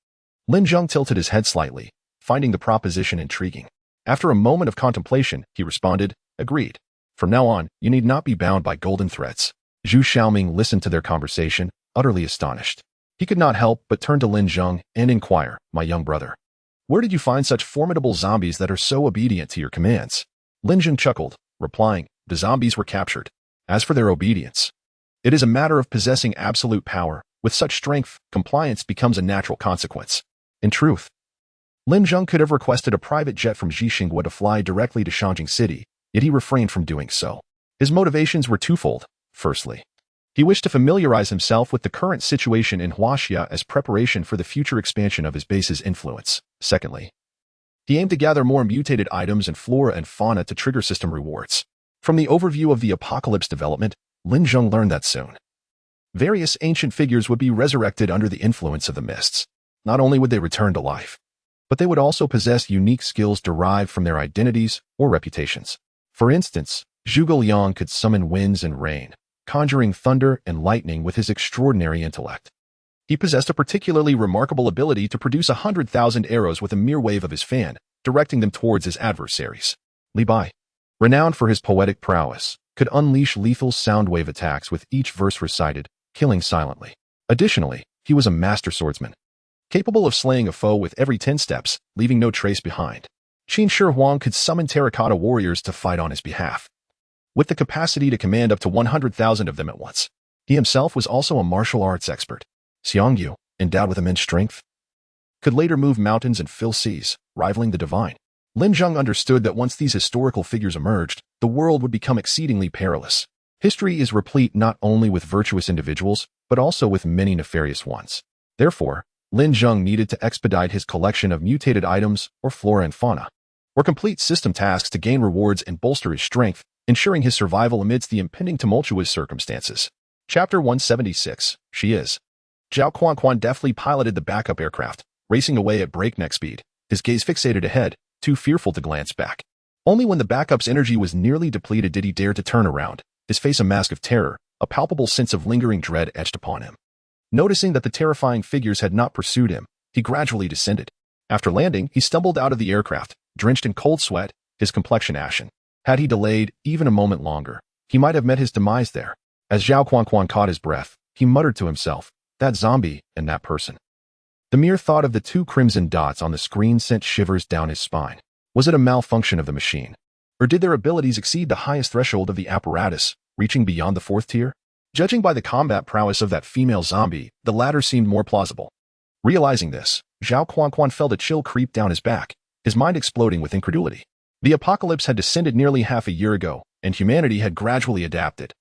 Lin Zheng tilted his head slightly, finding the proposition intriguing. After a moment of contemplation, he responded, "Agreed. From now on, you need not be bound by golden threads." Zhu Xiaoming listened to their conversation, utterly astonished. He could not help but turn to Lin Zheng and inquire, "My young brother, where did you find such formidable zombies that are so obedient to your commands?" Lin Zheng chuckled, replying, "The zombies were captured. As for their obedience, it is a matter of possessing absolute power. With such strength, compliance becomes a natural consequence." In truth, Lin Zheng could have requested a private jet from Xinghua to fly directly to Shangjing City, yet he refrained from doing so. His motivations were twofold. Firstly, he wished to familiarize himself with the current situation in Huaxia as preparation for the future expansion of his base's influence. Secondly, he aimed to gather more mutated items and flora and fauna to trigger system rewards. From the overview of the Apocalypse development, Lin Zheng learned that soon various ancient figures would be resurrected under the influence of the mists. Not only would they return to life, but they would also possess unique skills derived from their identities or reputations. For instance, Zhuge Liang could summon winds and rain, conjuring thunder and lightning with his extraordinary intellect. He possessed a particularly remarkable ability to produce 100,000 arrows with a mere wave of his fan, directing them towards his adversaries. Li Bai, renowned for his poetic prowess, could unleash lethal sound wave attacks with each verse recited, killing silently. Additionally, he was a master swordsman, capable of slaying a foe with every 10 steps, leaving no trace behind. Qin Shi Huang could summon terracotta warriors to fight on his behalf, with the capacity to command up to 100,000 of them at once. He himself was also a martial arts expert. Xiangyu, endowed with immense strength, could later move mountains and fill seas, rivaling the divine. Lin Zheng understood that once these historical figures emerged, the world would become exceedingly perilous. History is replete not only with virtuous individuals, but also with many nefarious ones. Therefore, Lin Zheng needed to expedite his collection of mutated items, or flora and fauna, or complete system tasks to gain rewards and bolster his strength, ensuring his survival amidst the impending tumultuous circumstances. Chapter 176, She Is. Zhao Quan deftly piloted the backup aircraft, racing away at breakneck speed, his gaze fixated ahead, too fearful to glance back. Only when the backup's energy was nearly depleted did he dare to turn around, his face a mask of terror, a palpable sense of lingering dread etched upon him. Noticing that the terrifying figures had not pursued him, he gradually descended. After landing, he stumbled out of the aircraft, drenched in cold sweat, his complexion ashen. Had he delayed even a moment longer, he might have met his demise there. As Zhao Quan caught his breath, he muttered to himself, that zombie and that person. The mere thought of the two crimson dots on the screen sent shivers down his spine. Was it a malfunction of the machine? Or did their abilities exceed the highest threshold of the apparatus, reaching beyond the fourth tier? Judging by the combat prowess of that female zombie, the latter seemed more plausible. Realizing this, Zhao Quan felt a chill creep down his back, his mind exploding with incredulity. The apocalypse had descended nearly half a year ago, and humanity had gradually adapted.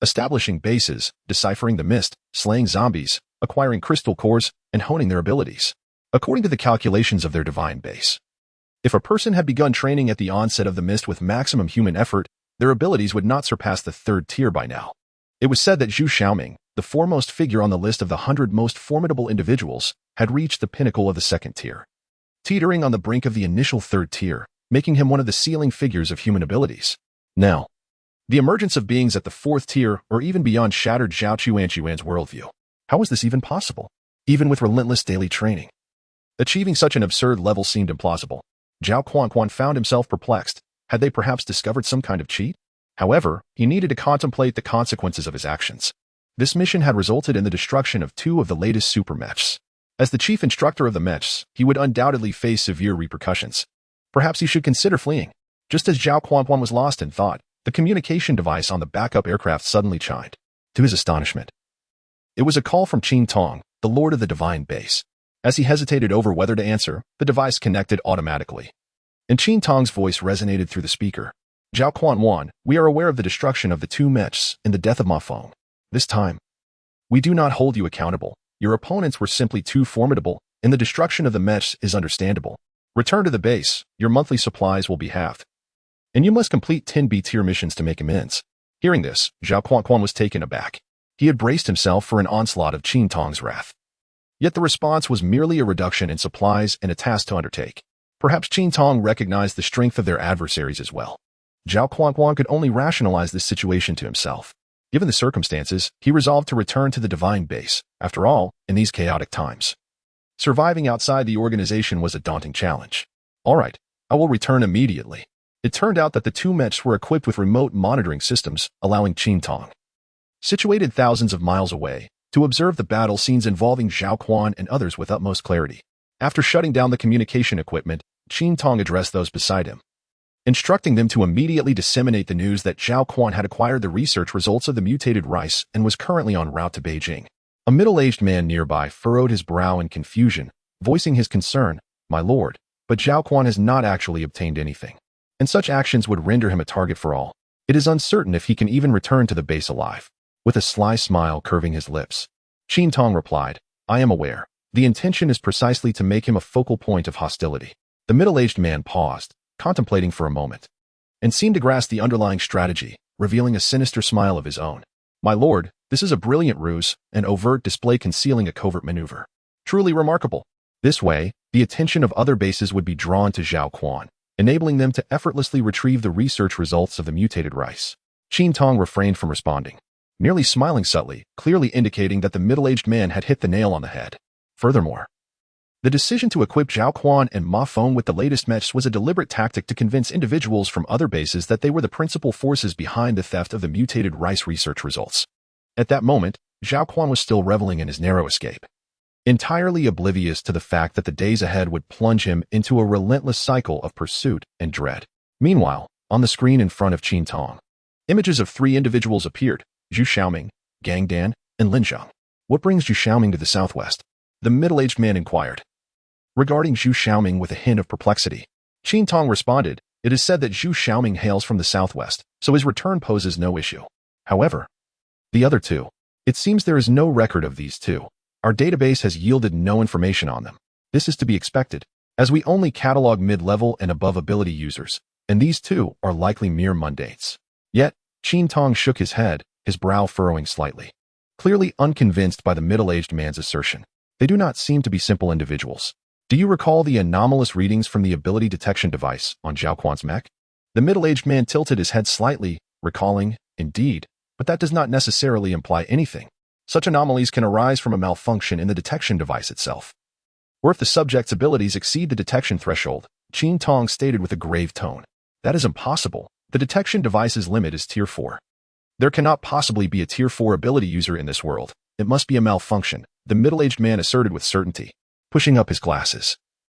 Establishing bases, deciphering the mist, slaying zombies, acquiring crystal cores, and honing their abilities, according to the calculations of their divine base. If a person had begun training at the onset of the mist with maximum human effort, their abilities would not surpass the third tier by now. It was said that Zhu Xiaoming, the foremost figure on the list of the 100 most formidable individuals, had reached the pinnacle of the second tier, teetering on the brink of the initial third tier, making him one of the ceiling figures of human abilities. Now, the emergence of beings at the fourth tier or even beyond shattered Zhao Chuan's worldview. How was this even possible? Even with relentless daily training. Achieving such an absurd level seemed implausible. Zhao Quan found himself perplexed. Had they perhaps discovered some kind of cheat? However, he needed to contemplate the consequences of his actions. This mission had resulted in the destruction of two of the latest super mechs. As the chief instructor of the mechs, he would undoubtedly face severe repercussions. Perhaps he should consider fleeing. Just as Zhao Quan was lost in thought, the communication device on the backup aircraft suddenly chimed. To his astonishment, it was a call from Qin Tong, the lord of the divine base. As he hesitated over whether to answer, the device connected automatically. And Qin Tong's voice resonated through the speaker. Zhao Quan, we are aware of the destruction of the two mechs and the death of Ma Feng. This time, we do not hold you accountable. Your opponents were simply too formidable, and the destruction of the mechs is understandable. Return to the base, your monthly supplies will be halved. And you must complete 10 B-tier missions to make amends. Hearing this, Zhao Quan was taken aback. He had braced himself for an onslaught of Qin Tong's wrath. Yet the response was merely a reduction in supplies and a task to undertake. Perhaps Qin Tong recognized the strength of their adversaries as well. Zhao Quan could only rationalize this situation to himself. Given the circumstances, he resolved to return to the divine base. After all, in these chaotic times, surviving outside the organization was a daunting challenge. All right, I will return immediately. It turned out that the two mechs were equipped with remote monitoring systems, allowing Qin Tong, situated thousands of miles away, to observe the battle scenes involving Zhao Quan and others with utmost clarity. After shutting down the communication equipment, Qin Tong addressed those beside him, instructing them to immediately disseminate the news that Zhao Quan had acquired the research results of the mutated rice and was currently en route to Beijing. A middle-aged man nearby furrowed his brow in confusion, voicing his concern, "My lord, but Zhao Quan has not actually obtained anything, and such actions would render him a target for all. It is uncertain if he can even return to the base alive." With a sly smile curving his lips, Qin Tong replied, "I am aware. The intention is precisely to make him a focal point of hostility." The middle-aged man paused, contemplating for a moment, and seemed to grasp the underlying strategy, revealing a sinister smile of his own. "My lord, this is a brilliant ruse, an overt display concealing a covert maneuver. Truly remarkable. This way, the attention of other bases would be drawn to Zhao Quan, enabling them to effortlessly retrieve the research results of the mutated rice." Qin Tong refrained from responding, merely smiling subtly, clearly indicating that the middle-aged man had hit the nail on the head. Furthermore, the decision to equip Zhao Quan and Ma Feng with the latest mechs was a deliberate tactic to convince individuals from other bases that they were the principal forces behind the theft of the mutated rice research results. At that moment, Zhao Quan was still reveling in his narrow escape, entirely oblivious to the fact that the days ahead would plunge him into a relentless cycle of pursuit and dread. Meanwhile, on the screen in front of Qin Tong, images of 3 individuals appeared: Zhu Xiaoming, Gang Dan, and Lin Zheng. "What brings Zhu Xiaoming to the southwest?" the middle-aged man inquired. regarding Zhu Xiaoming with a hint of perplexity. Qin Tong responded, "It is said that Zhu Xiaoming hails from the southwest, so his return poses no issue. However, the other two, it seems there is no record of these two. Our database has yielded no information on them. This is to be expected, as we only catalog mid-level and above ability users, and these two are likely mere mundanes." Yet, Qin Tong shook his head, his brow furrowing slightly. Clearly unconvinced by the middle-aged man's assertion, they do not seem to be simple individuals. "Do you recall the anomalous readings from the ability detection device on Zhao Quan's mech?" The middle-aged man tilted his head slightly, recalling, "Indeed, but that does not necessarily imply anything. Such anomalies can arise from a malfunction in the detection device itself. Or if the subject's abilities exceed the detection threshold," Qin Tong stated with a grave tone. "That is impossible. The detection device's limit is Tier 4. There cannot possibly be a Tier 4 ability user in this world. It must be a malfunction," the middle-aged man asserted with certainty, pushing up his glasses.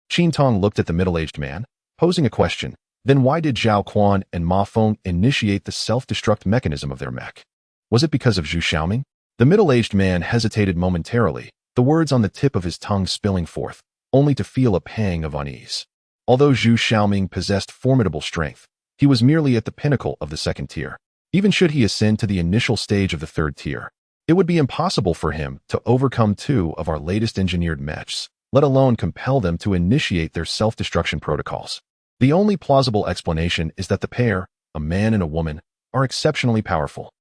Qin Tong looked at the middle-aged man, posing a question. Then why did Zhao Quan and Ma Feng initiate the self-destruct mechanism of their mech? Was it because of Zhu Xiaoming? The middle-aged man hesitated momentarily, the words on the tip of his tongue spilling forth, only to feel a pang of unease. Although Zhu Xiaoming possessed formidable strength, he was merely at the pinnacle of the second tier. Even should he ascend to the initial stage of the third tier, it would be impossible for him to overcome two of our latest engineered mechs, let alone compel them to initiate their self-destruction protocols. The only plausible explanation is that the pair, a man and a woman, are exceptionally powerful.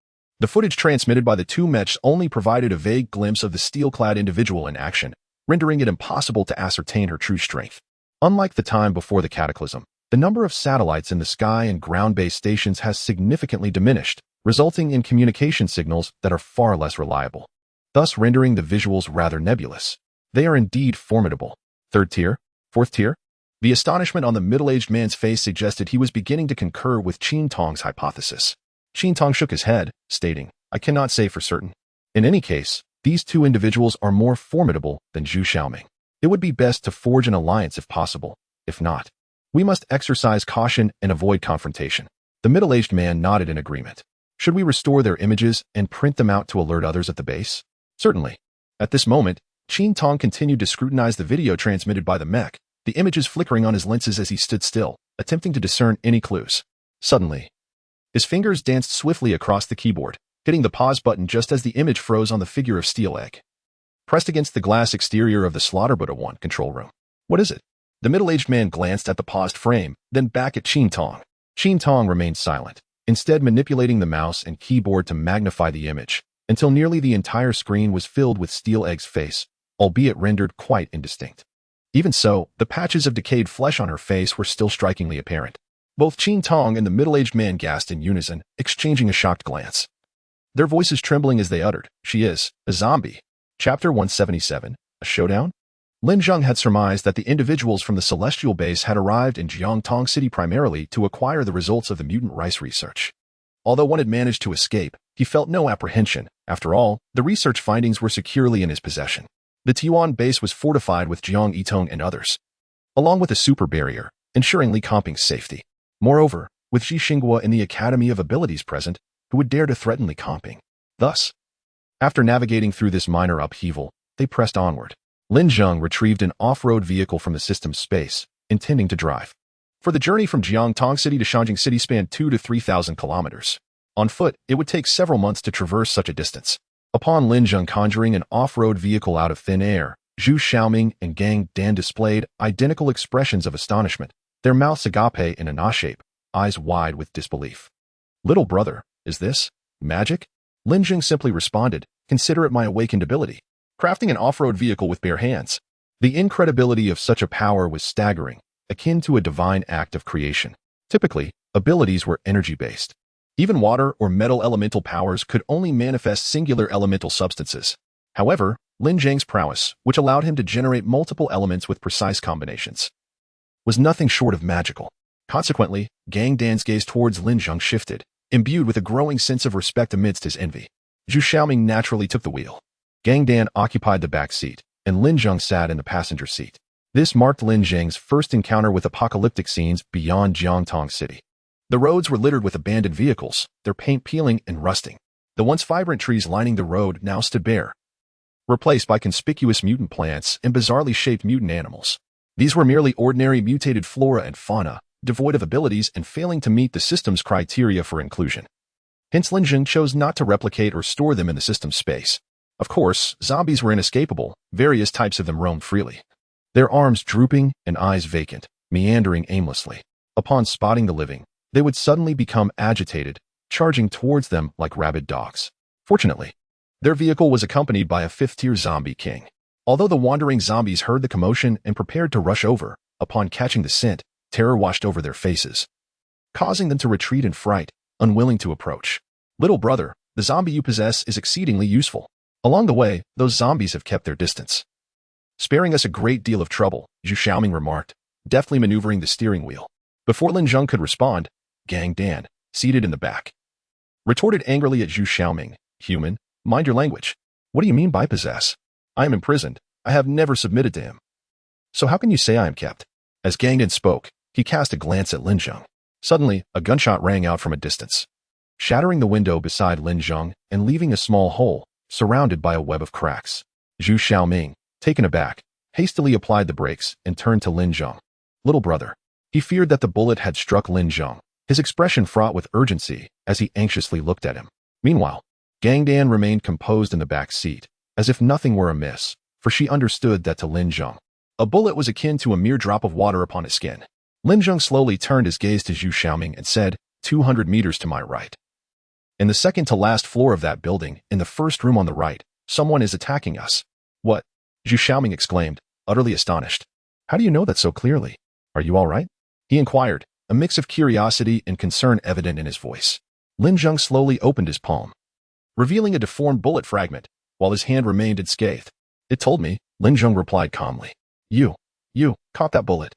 The footage transmitted by the two mechs only provided a vague glimpse of the steel-clad individual in action, rendering it impossible to ascertain her true strength. Unlike the time before the cataclysm, the number of satellites in the sky and ground-based stations has significantly diminished, resulting in communication signals that are far less reliable, thus rendering the visuals rather nebulous. They are indeed formidable. Third tier? Fourth tier? The astonishment on the middle-aged man's face suggested he was beginning to concur with Qin Tong's hypothesis. Qin Tong shook his head, stating, "I cannot say for certain. In any case, these two individuals are more formidable than Zhu Xiaoming. It would be best to forge an alliance if possible. If not, we must exercise caution and avoid confrontation." The middle-aged man nodded in agreement. "Should we restore their images and print them out to alert others at the base?" "Certainly." At this moment, Qin Tong continued to scrutinize the video transmitted by the mech, the images flickering on his lenses as he stood still, attempting to discern any clues. Suddenly, his fingers danced swiftly across the keyboard, hitting the pause button just as the image froze on the figure of Steel Egg, pressed against the glass exterior of the Slaughter Buddha 1 control room. "What is it?" The middle-aged man glanced at the paused frame, then back at Qin Tong. Qin Tong remained silent, instead manipulating the mouse and keyboard to magnify the image, until nearly the entire screen was filled with Steel Egg's face, albeit rendered quite indistinct. Even so, the patches of decayed flesh on her face were still strikingly apparent. Both Qin Tong and the middle-aged man gasped in unison, exchanging a shocked glance. Their voices trembling as they uttered, "She is a zombie." Chapter 177, A Showdown? Lin Zheng had surmised that the individuals from the Celestial Base had arrived in Jiangtong City primarily to acquire the results of the mutant rice research. Although one had managed to escape, he felt no apprehension. After all, the research findings were securely in his possession. The Tiwan base was fortified with Jiang Yitong and others, along with a super barrier, ensuring Li Comping's safety. Moreover, with Xi Xinghua in the Academy of Abilities present, who would dare to threaten Li Comping? Thus, after navigating through this minor upheaval, they pressed onward. Lin Zheng retrieved an off-road vehicle from the system's space, intending to drive. For the journey from Jiangtong City to Shanjing City spanned 2,000 to 3,000 kilometers. On foot, it would take several months to traverse such a distance. Upon Lin Zheng conjuring an off-road vehicle out of thin air, Zhu Xiaoming and Gang Dan displayed identical expressions of astonishment, their mouths agape in a na shape, eyes wide with disbelief. "Little brother, is this magic?" Lin Zheng simply responded, "Consider it my awakened ability. Crafting an off-road vehicle with bare hands." The incredibility of such a power was staggering, akin to a divine act of creation. Typically, abilities were energy-based. Even water or metal elemental powers could only manifest singular elemental substances. However, Lin Zheng's prowess, which allowed him to generate multiple elements with precise combinations, was nothing short of magical. Consequently, Gang Dan's gaze towards Lin Zheng shifted, imbued with a growing sense of respect amidst his envy. Zhu Xiaoming naturally took the wheel. Gang Dan occupied the back seat, and Lin Zheng sat in the passenger seat. This marked Lin Zheng's first encounter with apocalyptic scenes beyond Jiangtong City. The roads were littered with abandoned vehicles, their paint peeling and rusting. The once vibrant trees lining the road now stood bare, replaced by conspicuous mutant plants and bizarrely shaped mutant animals. These were merely ordinary mutated flora and fauna, devoid of abilities and failing to meet the system's criteria for inclusion. Hence, Lin Zheng chose not to replicate or store them in the system's space. Of course, zombies were inescapable. Various types of them roamed freely, their arms drooping and eyes vacant, meandering aimlessly. Upon spotting the living, they would suddenly become agitated, charging towards them like rabid dogs. Fortunately, their vehicle was accompanied by a fifth-tier zombie king. Although the wandering zombies heard the commotion and prepared to rush over, upon catching the scent, terror washed over their faces, causing them to retreat in fright, unwilling to approach. Little brother, the zombie you possess is exceedingly useful. Along the way, those zombies have kept their distance, sparing us a great deal of trouble, Zhu Xiaoming remarked, deftly maneuvering the steering wheel. Before Lin Zheng could respond, Gang Dan, seated in the back, retorted angrily at Zhu Xiaoming, "Human, mind your language. What do you mean by possess? I am imprisoned. I have never submitted to him. So how can you say I am kept?" As Gang Dan spoke, he cast a glance at Lin Zheng. Suddenly, a gunshot rang out from a distance, shattering the window beside Lin Zheng and leaving a small hole, surrounded by a web of cracks. Zhu Xiaoming, taken aback, hastily applied the brakes and turned to Lin Zheng. Little brother. He feared that the bullet had struck Lin Zheng, his expression fraught with urgency as he anxiously looked at him. Meanwhile, Gang Dan remained composed in the back seat, as if nothing were amiss, for she understood that to Lin Zheng, a bullet was akin to a mere drop of water upon his skin. Lin Zheng slowly turned his gaze to Zhu Xiaoming and said, 200 meters to my right. In the second-to-last floor of that building, in the first room on the right, someone is attacking us. What? Zhu Xiaoming exclaimed, utterly astonished. How do you know that so clearly? Are you all right? He inquired, a mix of curiosity and concern evident in his voice. Lin Zheng slowly opened his palm, revealing a deformed bullet fragment, while his hand remained unscathed. It told me, Lin Zheng replied calmly. You caught that bullet.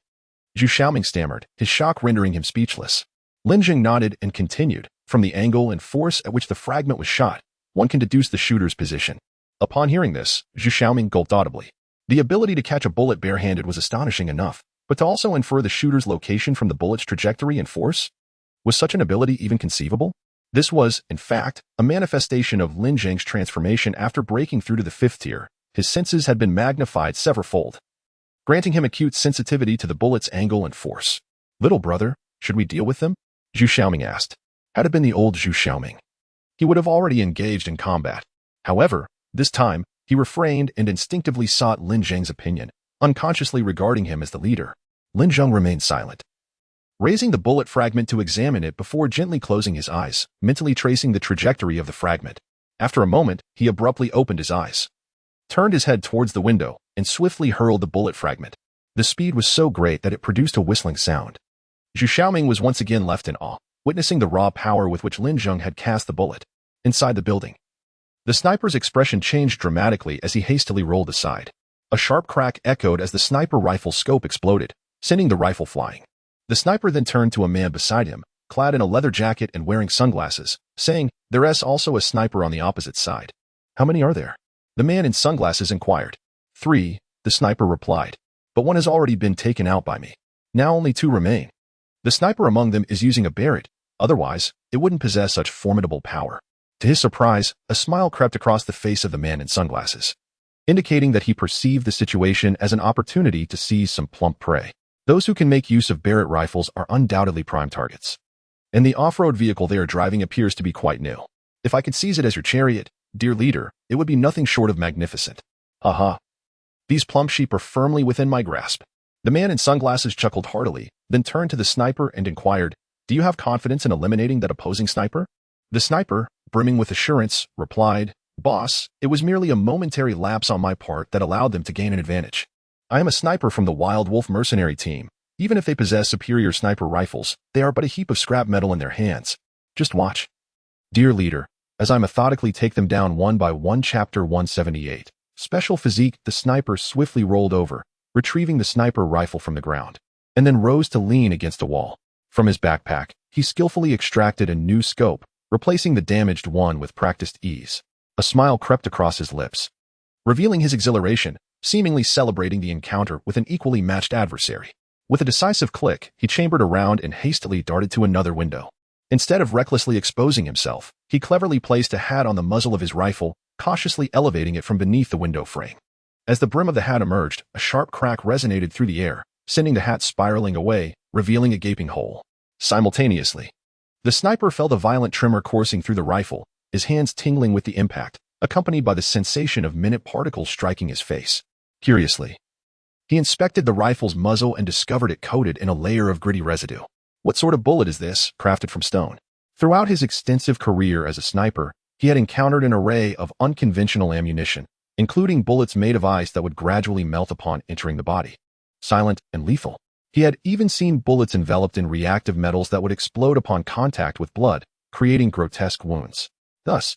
Zhu Xiaoming stammered, his shock rendering him speechless. Lin Zheng nodded and continued, from the angle and force at which the fragment was shot, one can deduce the shooter's position. Upon hearing this, Zhu Xiaoming gulped audibly. The ability to catch a bullet barehanded was astonishing enough, but to also infer the shooter's location from the bullet's trajectory and force? Was such an ability even conceivable? This was, in fact, a manifestation of Lin Zheng's transformation after breaking through to the fifth tier. His senses had been magnified severalfold, granting him acute sensitivity to the bullet's angle and force. Little brother, should we deal with them? Zhu Xiaoming asked. Had it been the old Zhu Xiaoming, he would have already engaged in combat. However, this time, he refrained and instinctively sought Lin Zheng's opinion, unconsciously regarding him as the leader. Lin Zheng remained silent, raising the bullet fragment to examine it before gently closing his eyes, mentally tracing the trajectory of the fragment. After a moment, he abruptly opened his eyes, turned his head towards the window, and swiftly hurled the bullet fragment. The speed was so great that it produced a whistling sound. Zhu Xiaoming was once again left in awe, witnessing the raw power with which Lin Zheng had cast the bullet. Inside the building, the sniper's expression changed dramatically as he hastily rolled aside. A sharp crack echoed as the sniper rifle scope exploded, sending the rifle flying. The sniper then turned to a man beside him, clad in a leather jacket and wearing sunglasses, saying, "There's also a sniper on the opposite side." "How many are there?" the man in sunglasses inquired. "3, the sniper replied. "But one has already been taken out by me. Now only 2 remain. The sniper among them is using a Barrett, otherwise, it wouldn't possess such formidable power." To his surprise, a smile crept across the face of the man in sunglasses, indicating that he perceived the situation as an opportunity to seize some plump prey. Those who can make use of Barrett rifles are undoubtedly prime targets, and the off-road vehicle they are driving appears to be quite new. If I could seize it as your chariot, dear leader, it would be nothing short of magnificent. Haha. These plump sheep are firmly within my grasp. The man in sunglasses chuckled heartily, then turned to the sniper and inquired, "Do you have confidence in eliminating that opposing sniper?" The sniper, brimming with assurance, replied, "Boss, it was merely a momentary lapse on my part that allowed them to gain an advantage. I am a sniper from the Wild Wolf mercenary team. Even if they possess superior sniper rifles, they are but a heap of scrap metal in their hands. Just watch. Dear leader, as I methodically take them down one by one." Chapter 178. Special Physique. The sniper swiftly rolled over, retrieving the sniper rifle from the ground, and then rose to lean against a wall. From his backpack, he skillfully extracted a new scope, replacing the damaged one with practiced ease. A smile crept across his lips, revealing his exhilaration, seemingly celebrating the encounter with an equally matched adversary. With a decisive click, he chambered around and hastily darted to another window. Instead of recklessly exposing himself, he cleverly placed a hat on the muzzle of his rifle, cautiously elevating it from beneath the window frame. As the brim of the hat emerged, a sharp crack resonated through the air, sending the hat spiraling away, revealing a gaping hole. Simultaneously, the sniper felt a violent tremor coursing through the rifle, his hands tingling with the impact, accompanied by the sensation of minute particles striking his face. Curiously, he inspected the rifle's muzzle and discovered it coated in a layer of gritty residue. What sort of bullet is this, crafted from stone? Throughout his extensive career as a sniper, he had encountered an array of unconventional ammunition, including bullets made of ice that would gradually melt upon entering the body. Silent and lethal. He had even seen bullets enveloped in reactive metals that would explode upon contact with blood, creating grotesque wounds. Thus,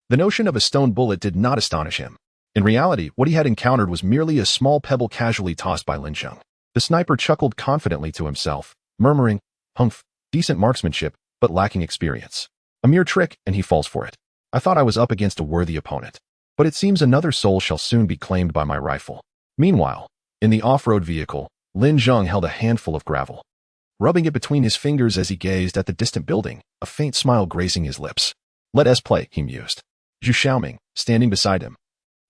the notion of a stone bullet did not astonish him. In reality, what he had encountered was merely a small pebble casually tossed by Lin Zheng. The sniper chuckled confidently to himself, murmuring, "Humph, decent marksmanship, but lacking experience. A mere trick, and he falls for it. I thought I was up against a worthy opponent. But it seems another soul shall soon be claimed by my rifle." Meanwhile, in the off-road vehicle, Lin Zheng held a handful of gravel. Rubbing it between his fingers as he gazed at the distant building, a faint smile grazing his lips. "Let us play," he mused. Zhu Xiaoming, standing beside him,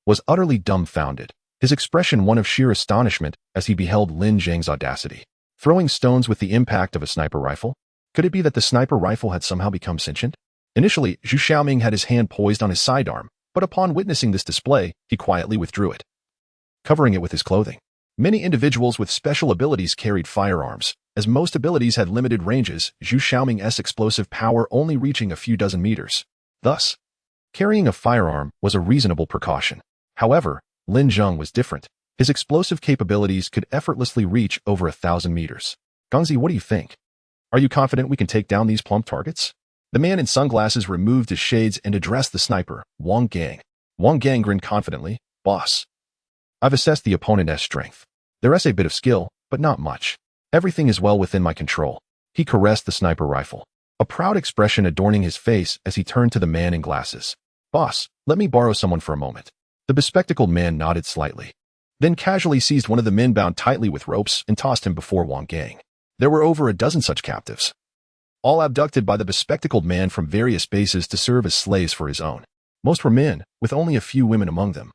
was utterly dumbfounded, his expression one of sheer astonishment as he beheld Lin Zheng's audacity. Throwing stones with the impact of a sniper rifle? Could it be that the sniper rifle had somehow become sentient? Initially, Zhu Xiaoming had his hand poised on his sidearm, but upon witnessing this display, he quietly withdrew it, covering it with his clothing. Many individuals with special abilities carried firearms. As most abilities had limited ranges, Zhu Xiaoming's explosive power only reaching a few dozen meters. Thus, carrying a firearm was a reasonable precaution. However, Lin Zheng was different. His explosive capabilities could effortlessly reach over 1,000 meters. "Gongzi, what do you think? Are you confident we can take down these plump targets?" The man in sunglasses removed his shades and addressed the sniper, Wang Gang. Wang Gang grinned confidently, "Boss, I've assessed the opponent's strength. There's a bit of skill, but not much. Everything is well within my control." He caressed the sniper rifle, a proud expression adorning his face as he turned to the man in glasses. "Boss, let me borrow someone for a moment." The bespectacled man nodded slightly, then casually seized one of the men bound tightly with ropes and tossed him before Wang Gang. There were over a dozen such captives, all abducted by the bespectacled man from various bases to serve as slaves for his own. Most were men, with only a few women among them,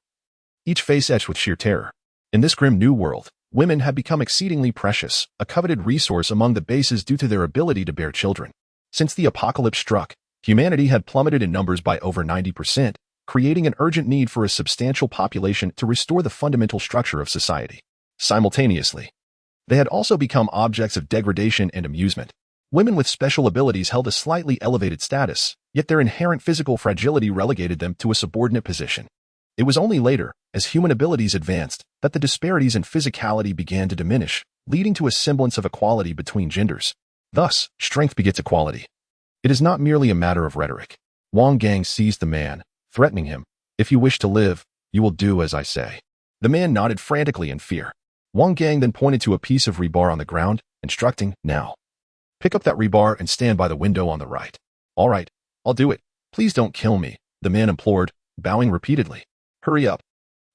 each face etched with sheer terror. In this grim new world, women had become exceedingly precious, a coveted resource among the bases due to their ability to bear children. Since the apocalypse struck, humanity had plummeted in numbers by over 90%, creating an urgent need for a substantial population to restore the fundamental structure of society. Simultaneously, they had also become objects of degradation and amusement. Women with special abilities held a slightly elevated status, yet their inherent physical fragility relegated them to a subordinate position. It was only later, as human abilities advanced, that the disparities in physicality began to diminish, leading to a semblance of equality between genders. Thus, strength begets equality. It is not merely a matter of rhetoric. Wang Gang seized the man, threatening him. "If you wish to live, you will do as I say." The man nodded frantically in fear. Wang Gang then pointed to a piece of rebar on the ground, instructing, "Now, pick up that rebar and stand by the window on the right." "All right, I'll do it. Please don't kill me," the man implored, bowing repeatedly. "Hurry up."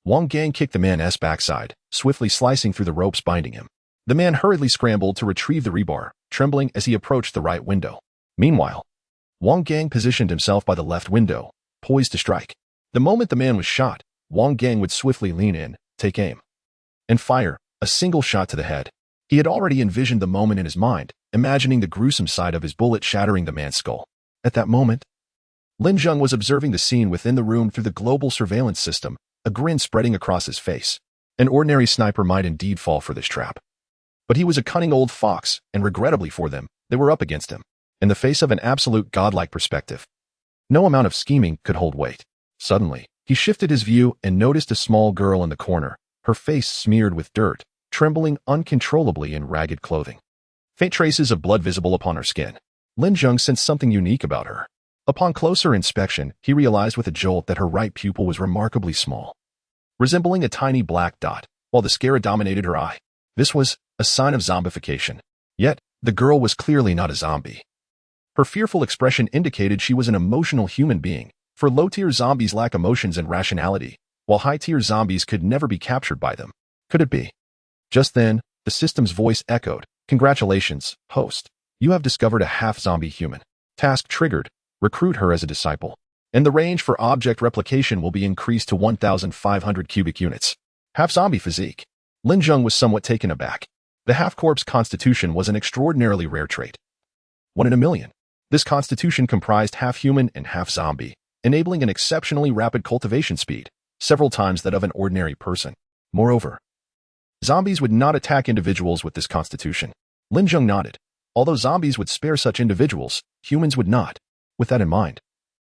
Wang Gang kicked the man's backside, swiftly slicing through the ropes binding him. The man hurriedly scrambled to retrieve the rebar, trembling as he approached the right window. Meanwhile, Wang Gang positioned himself by the left window, poised to strike. The moment the man was shot, Wang Gang would swiftly lean in, take aim, and fire a single shot to the head. He had already envisioned the moment in his mind, imagining the gruesome sight of his bullet shattering the man's skull. At that moment, Lin Zheng was observing the scene within the room through the global surveillance system, a grin spreading across his face. An ordinary sniper might indeed fall for this trap. But he was a cunning old fox, and regrettably for them, they were up against him. In the face of an absolute godlike perspective, no amount of scheming could hold weight. Suddenly, he shifted his view and noticed a small girl in the corner, her face smeared with dirt, trembling uncontrollably in ragged clothing. Faint traces of blood visible upon her skin. Lin Zheng sensed something unique about her. Upon closer inspection, he realized with a jolt that her right pupil was remarkably small, resembling a tiny black dot, while the scara dominated her eye. This was a sign of zombification. Yet, the girl was clearly not a zombie. Her fearful expression indicated she was an emotional human being, for low-tier zombies lack emotions and rationality, while high-tier zombies could never be captured by them. Could it be? Just then, the system's voice echoed, "Congratulations, host. You have discovered a half-zombie human. Task triggered. Recruit her as a disciple. And the range for object replication will be increased to 1,500 cubic units. Half-zombie physique." Lin Zheng was somewhat taken aback. The half-corpse constitution was an extraordinarily rare trait. 1 in a million. This constitution comprised half human and half zombie, enabling an exceptionally rapid cultivation speed, several times that of an ordinary person. Moreover, zombies would not attack individuals with this constitution. Lin Zheng nodded. Although zombies would spare such individuals, humans would not. With that in mind,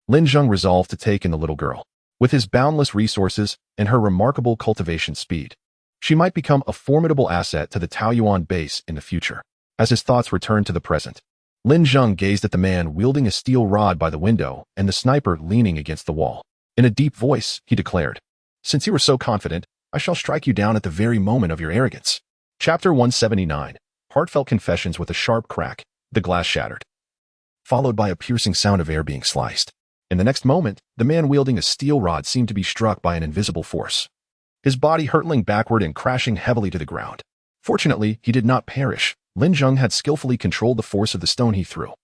Lin Zheng resolved to take in the little girl. With his boundless resources and her remarkable cultivation speed, she might become a formidable asset to the Taoyuan base in the future. As his thoughts returned to the present, Lin Zheng gazed at the man wielding a steel rod by the window and the sniper leaning against the wall. In a deep voice, he declared, "Since you are so confident, I shall strike you down at the very moment of your arrogance." Chapter 179. Heartfelt confessions. With a sharp crack, the glass shattered, followed by a piercing sound of air being sliced. In the next moment, the man wielding a steel rod seemed to be struck by an invisible force, his body hurtling backward and crashing heavily to the ground. Fortunately, he did not perish. Lin Zheng had skillfully controlled the force of the stone he threw,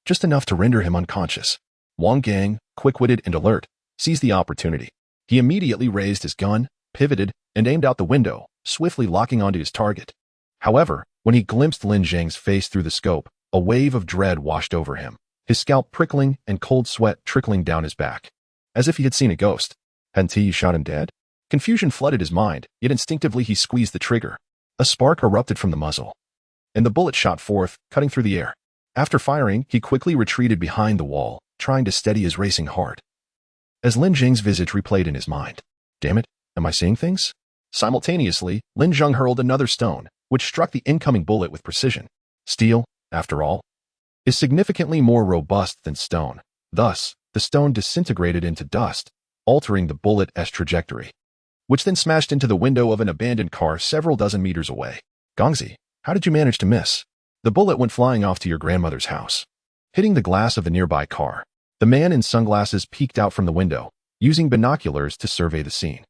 just enough to render him unconscious. Wang Gang, quick-witted and alert, seized the opportunity. He immediately raised his gun, pivoted, and aimed out the window, swiftly locking onto his target. However, when he glimpsed Lin Zheng's face through the scope, a wave of dread washed over him, his scalp prickling and cold sweat trickling down his back, as if he had seen a ghost. Hadn't he shot him dead? Confusion flooded his mind, yet instinctively he squeezed the trigger. A spark erupted from the muzzle, and the bullet shot forth, cutting through the air. After firing, he quickly retreated behind the wall, trying to steady his racing heart, as Lin Zheng's visage replayed in his mind. Damn it, am I seeing things? Simultaneously, Lin Zheng hurled another stone, which struck the incoming bullet with precision. Steel, after all, is significantly more robust than stone. Thus, the stone disintegrated into dust, altering the bullet's trajectory, which then smashed into the window of an abandoned car several dozen meters away. Gongzi, how did you manage to miss? The bullet went flying off to your grandmother's house, hitting the glass of the nearby car. The man in sunglasses peeked out from the window, using binoculars to survey the scene.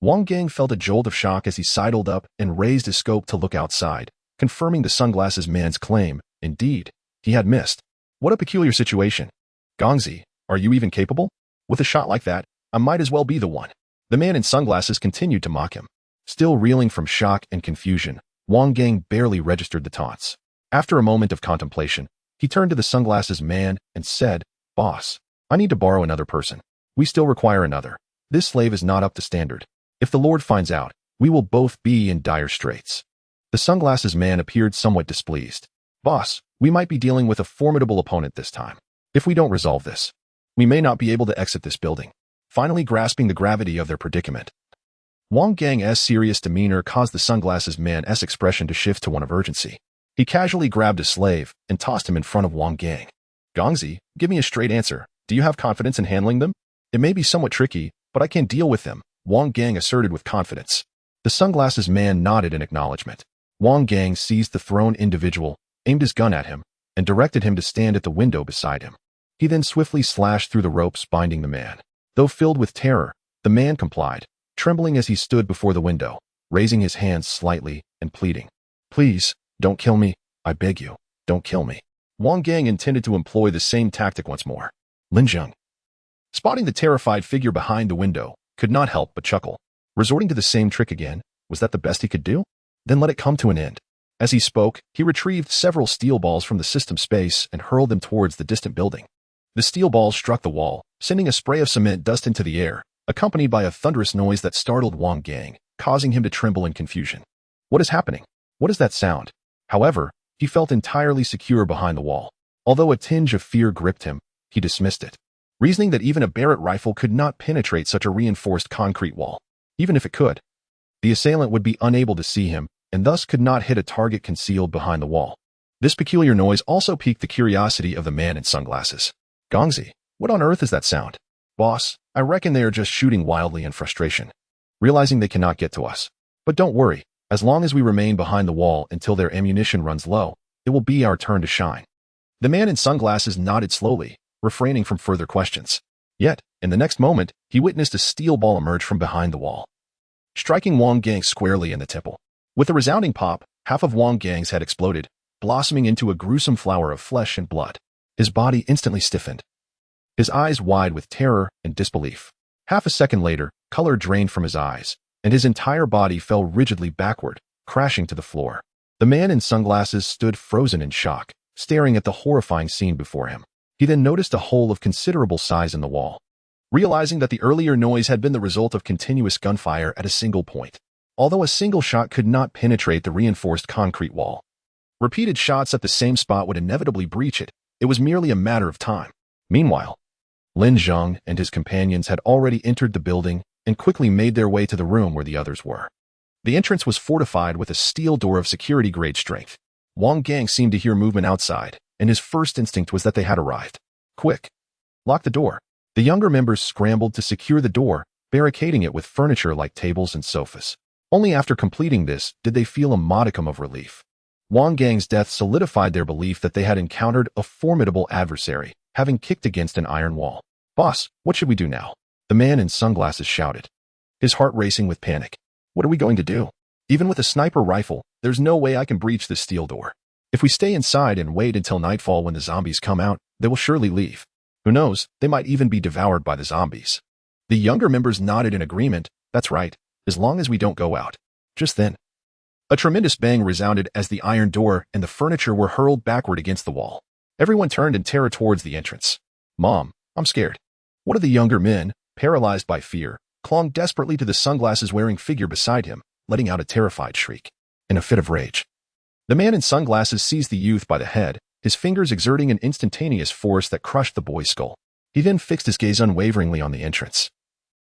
Wang Gang felt a jolt of shock as he sidled up and raised his scope to look outside, confirming the sunglasses man's claim. Indeed, he had missed. What a peculiar situation. Gongzi, are you even capable? With a shot like that, I might as well be the one. The man in sunglasses continued to mock him. Still reeling from shock and confusion, Wang Gang barely registered the taunts. After a moment of contemplation, he turned to the sunglasses man and said, "Boss, I need to borrow another person. We still require another. This slave is not up to standard. If the Lord finds out, we will both be in dire straits." The sunglasses man appeared somewhat displeased. "Boss, we might be dealing with a formidable opponent this time. If we don't resolve this, we may not be able to exit this building." Finally grasping the gravity of their predicament, Wang Gang's serious demeanor caused the sunglasses man's expression to shift to one of urgency. He casually grabbed a slave and tossed him in front of Wang Gang. "Gongzi, give me a straight answer. Do you have confidence in handling them? It may be somewhat tricky, but I can deal with them," Wang Gang asserted with confidence. The sunglasses man nodded in acknowledgement. Wang Gang seized the thrown individual, aimed his gun at him, and directed him to stand at the window beside him. He then swiftly slashed through the ropes binding the man. Though filled with terror, the man complied, trembling as he stood before the window, raising his hands slightly and pleading, "Please, don't kill me. I beg you, don't kill me." Wang Gang intended to employ the same tactic once more. Lin Zheng, spotting the terrified figure behind the window, could not help but chuckle. Resorting to the same trick again, was that the best he could do? Then let it come to an end. As he spoke, he retrieved several steel balls from the system space and hurled them towards the distant building. The steel balls struck the wall, sending a spray of cement dust into the air, accompanied by a thunderous noise that startled Wang Gang, causing him to tremble in confusion. What is happening? What is that sound? However, he felt entirely secure behind the wall. Although a tinge of fear gripped him, he dismissed it, reasoning that even a Barrett rifle could not penetrate such a reinforced concrete wall. Even if it could, the assailant would be unable to see him, and thus could not hit a target concealed behind the wall. This peculiar noise also piqued the curiosity of the man in sunglasses. "Gongzi, what on earth is that sound?" "Boss, I reckon they are just shooting wildly in frustration, realizing they cannot get to us. But don't worry, as long as we remain behind the wall until their ammunition runs low, it will be our turn to shine." The man in sunglasses nodded slowly, refraining from further questions. Yet, in the next moment, he witnessed a steel ball emerge from behind the wall, striking Wang Gang squarely in the temple. With a resounding pop, half of Wang Gang's head exploded, blossoming into a gruesome flower of flesh and blood. His body instantly stiffened, his eyes wide with terror and disbelief. Half a second later, color drained from his eyes, and his entire body fell rigidly backward, crashing to the floor. The man in sunglasses stood frozen in shock, staring at the horrifying scene before him. He then noticed a hole of considerable size in the wall, realizing that the earlier noise had been the result of continuous gunfire at a single point. Although a single shot could not penetrate the reinforced concrete wall, repeated shots at the same spot would inevitably breach it. It was merely a matter of time. Meanwhile, Lin Zheng and his companions had already entered the building and quickly made their way to the room where the others were. The entrance was fortified with a steel door of security-grade strength. Wang Gang seemed to hear movement outside, and his first instinct was that they had arrived. Quick! Lock the door. The younger members scrambled to secure the door, barricading it with furniture like tables and sofas. Only after completing this did they feel a modicum of relief. Wang Gang's death solidified their belief that they had encountered a formidable adversary, having kicked against an iron wall. "Boss, what should we do now?" The man in sunglasses shouted, his heart racing with panic. "What are we going to do? Even with a sniper rifle, there's no way I can breach this steel door. If we stay inside and wait until nightfall when the zombies come out, they will surely leave. Who knows, they might even be devoured by the zombies." The younger members nodded in agreement. "That's right, as long as we don't go out." Just then, a tremendous bang resounded as the iron door and the furniture were hurled backward against the wall. Everyone turned in terror towards the entrance. "Mom, I'm scared." One of the younger men, paralyzed by fear, clung desperately to the sunglasses-wearing figure beside him, letting out a terrified shriek. In a fit of rage, the man in sunglasses seized the youth by the head, his fingers exerting an instantaneous force that crushed the boy's skull. He then fixed his gaze unwaveringly on the entrance,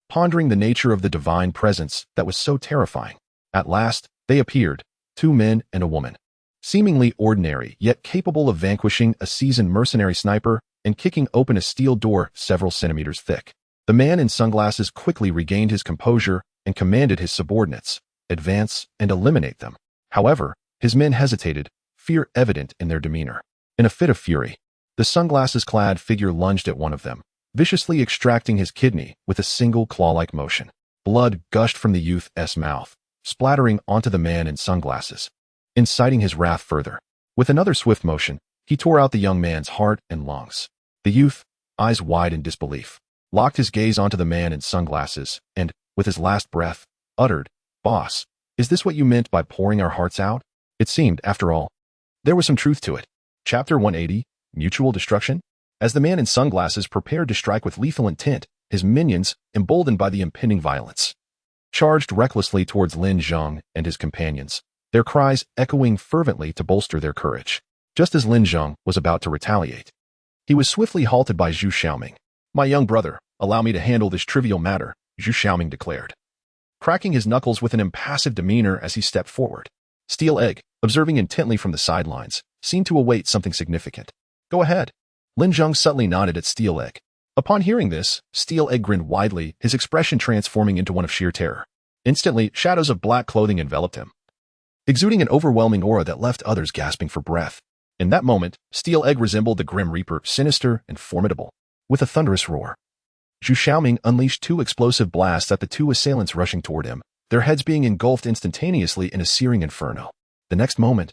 pondering the nature of the divine presence that was so terrifying. At last, they appeared, 2 men and a woman, seemingly ordinary yet capable of vanquishing a seasoned mercenary sniper and kicking open a steel door several centimeters thick. The man in sunglasses quickly regained his composure and commanded his subordinates, "Advance and eliminate them." However, his men hesitated, fear evident in their demeanor. In a fit of fury, the sunglasses-clad figure lunged at one of them, viciously extracting his kidney with a single claw-like motion. Blood gushed from the youth's mouth, splattering onto the man in sunglasses, inciting his wrath further. With another swift motion, he tore out the young man's heart and lungs. The youth, eyes wide in disbelief, locked his gaze onto the man in sunglasses and, with his last breath, uttered, "Boss, is this what you meant by pouring our hearts out?" It seemed, after all, there was some truth to it. Chapter 180, Mutual Destruction? As the man in sunglasses prepared to strike with lethal intent, his minions, emboldened by the impending violence, charged recklessly towards Lin Zheng and his companions, their cries echoing fervently to bolster their courage. Just as Lin Zheng was about to retaliate, he was swiftly halted by Zhu Xiaoming. "My young brother, allow me to handle this trivial matter," Zhu Xiaoming declared, cracking his knuckles with an impassive demeanor as he stepped forward. Steel Egg, observing intently from the sidelines, seemed to await something significant. "Go ahead." Lin Zheng subtly nodded at Steel Egg. Upon hearing this, Steel Egg grinned widely, his expression transforming into one of sheer terror. Instantly, shadows of black clothing enveloped him, exuding an overwhelming aura that left others gasping for breath. In that moment, Steel Egg resembled the Grim Reaper, sinister and formidable. With a thunderous roar, Zhu Xiaoming unleashed 2 explosive blasts at the 2 assailants rushing toward him, their heads being engulfed instantaneously in a searing inferno. The next moment,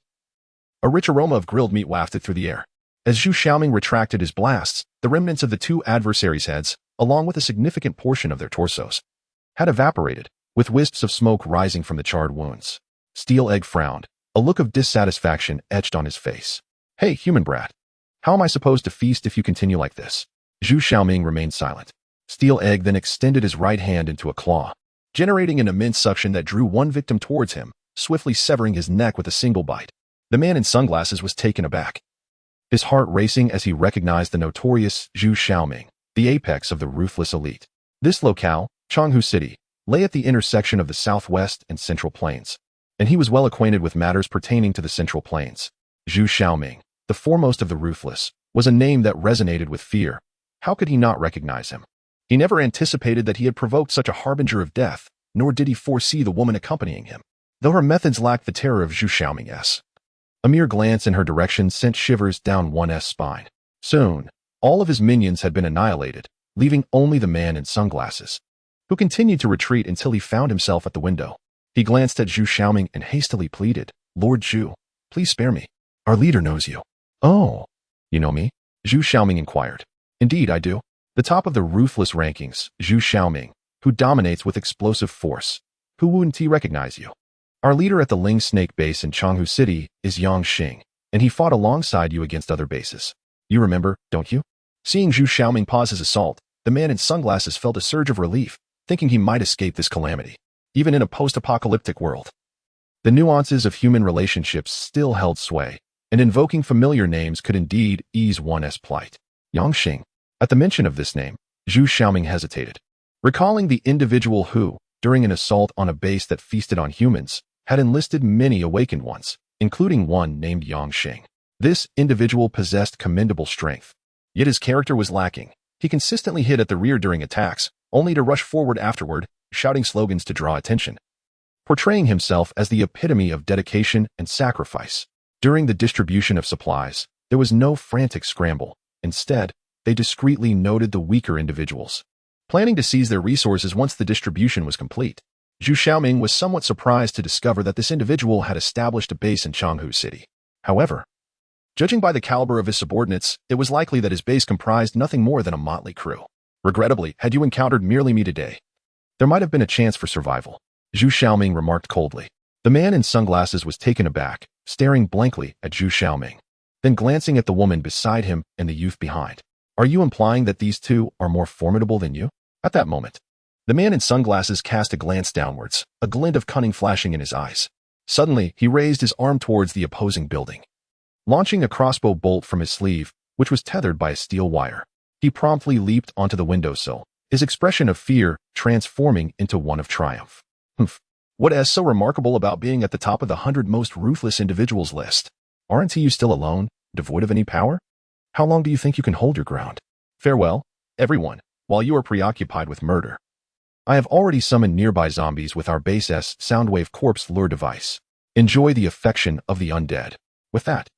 a rich aroma of grilled meat wafted through the air. As Zhu Xiaoming retracted his blasts, the remnants of the 2 adversaries' heads, along with a significant portion of their torsos, had evaporated, with wisps of smoke rising from the charred wounds. Steel Egg frowned, a look of dissatisfaction etched on his face. "Hey, human brat. How am I supposed to feast if you continue like this?" Zhu Xiaoming remained silent. Steel Egg then extended his right hand into a claw, generating an immense suction that drew one victim towards him, swiftly severing his neck with a single bite. The man in sunglasses was taken aback, his heart racing as he recognized the notorious Zhu Xiaoming, the apex of the ruthless elite. This locale, Changhu City, lay at the intersection of the southwest and central plains, and he was well acquainted with matters pertaining to the central plains. Zhu Xiaoming, the foremost of the ruthless, was a name that resonated with fear. How could he not recognize him? He never anticipated that he had provoked such a harbinger of death, nor did he foresee the woman accompanying him, though her methods lacked the terror of Zhu Xiaoming's. A mere glance in her direction sent shivers down one's spine. Soon, all of his minions had been annihilated, leaving only the man in sunglasses, who continued to retreat until he found himself at the window. He glanced at Zhu Xiaoming and hastily pleaded, "Lord Zhu, please spare me. Our leader knows you." "Oh, you know me?" Zhu Xiaoming inquired. "Indeed, I do. The top of the ruthless rankings, Zhu Xiaoming, who dominates with explosive force. Who wouldn't he recognize you?" Our leader at the Ling Snake base in Changhu City is Yang Xing, and he fought alongside you against other bases. You remember, don't you? Seeing Zhu Xiaoming pause his assault, the man in sunglasses felt a surge of relief, thinking he might escape this calamity, even in a post-apocalyptic world. The nuances of human relationships still held sway, and invoking familiar names could indeed ease one's plight. Yang Xing. At the mention of this name, Zhu Xiaoming hesitated, recalling the individual who, during an assault on a base that feasted on humans, had enlisted many awakened ones, including one named Yang Xing. This individual possessed commendable strength, yet his character was lacking. He consistently hid at the rear during attacks, only to rush forward afterward, shouting slogans to draw attention, portraying himself as the epitome of dedication and sacrifice. During the distribution of supplies, there was no frantic scramble. Instead, they discreetly noted the weaker individuals, planning to seize their resources once the distribution was complete. Zhu Xiaoming was somewhat surprised to discover that this individual had established a base in Changhu City. However, judging by the caliber of his subordinates, it was likely that his base comprised nothing more than a motley crew. Regrettably, had you encountered merely me today, there might have been a chance for survival, Zhu Xiaoming remarked coldly. The man in sunglasses was taken aback, staring blankly at Zhu Xiaoming, then glancing at the woman beside him and the youth behind. Are you implying that these two are more formidable than you? At that moment, the man in sunglasses cast a glance downwards, a glint of cunning flashing in his eyes. Suddenly, he raised his arm towards the opposing building, launching a crossbow bolt from his sleeve, which was tethered by a steel wire. He promptly leaped onto the windowsill, his expression of fear transforming into one of triumph. Humph. What is so remarkable about being at the top of the 100 most ruthless individuals list? Aren't you still alone, devoid of any power? How long do you think you can hold your ground? Farewell, everyone, while you are preoccupied with murder. I have already summoned nearby zombies with our base's Soundwave Corpse lure device. Enjoy the affection of the undead. With that,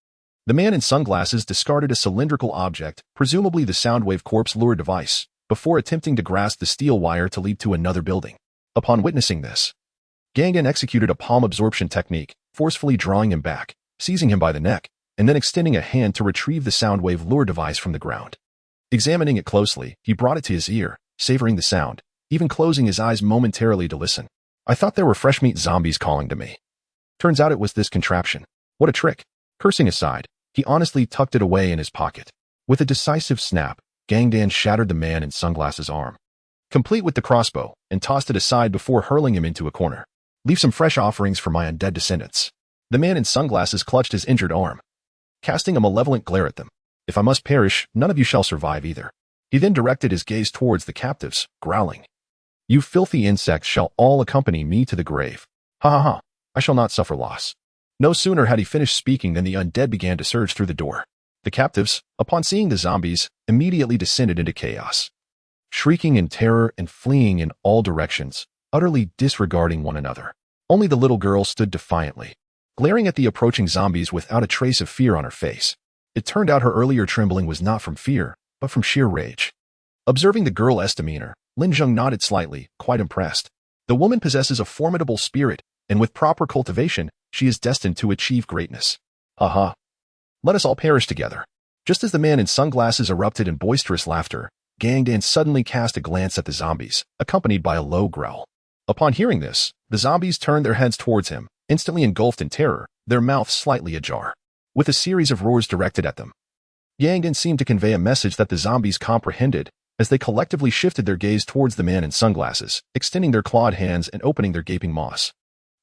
the man in sunglasses discarded a cylindrical object, presumably the Soundwave Corpse lure device, before attempting to grasp the steel wire to leap to another building. Upon witnessing this, Gangan executed a palm absorption technique, forcefully drawing him back, seizing him by the neck, and then extending a hand to retrieve the Soundwave lure device from the ground. Examining it closely, he brought it to his ear, savoring the sound, even closing his eyes momentarily to listen. I thought there were fresh meat zombies calling to me. Turns out it was this contraption. What a trick. Cursing aside, he honestly tucked it away in his pocket. With a decisive snap, Gangan shattered the man in sunglasses' arm, complete with the crossbow, and tossed it aside before hurling him into a corner. Leave some fresh offerings for my undead descendants. The man in sunglasses clutched his injured arm, casting a malevolent glare at them. If I must perish, none of you shall survive either. He then directed his gaze towards the captives, growling. You filthy insects shall all accompany me to the grave. Ha ha ha, I shall not suffer loss. No sooner had he finished speaking than the undead began to surge through the door. The captives, upon seeing the zombies, immediately descended into chaos, shrieking in terror and fleeing in all directions, utterly disregarding one another. Only the little girl stood defiantly, glaring at the approaching zombies without a trace of fear on her face. It turned out her earlier trembling was not from fear, but from sheer rage. Observing the girl's demeanor, Lin Zheng nodded slightly, quite impressed. The woman possesses a formidable spirit, and with proper cultivation, she is destined to achieve greatness. Ha. Let us all perish together. Just as the man in sunglasses erupted in boisterous laughter, Gangan suddenly cast a glance at the zombies, accompanied by a low growl. Upon hearing this, the zombies turned their heads towards him, instantly engulfed in terror, their mouths slightly ajar, with a series of roars directed at them. Gangan seemed to convey a message that the zombies comprehended, as they collectively shifted their gaze towards the man in sunglasses, extending their clawed hands and opening their gaping maws.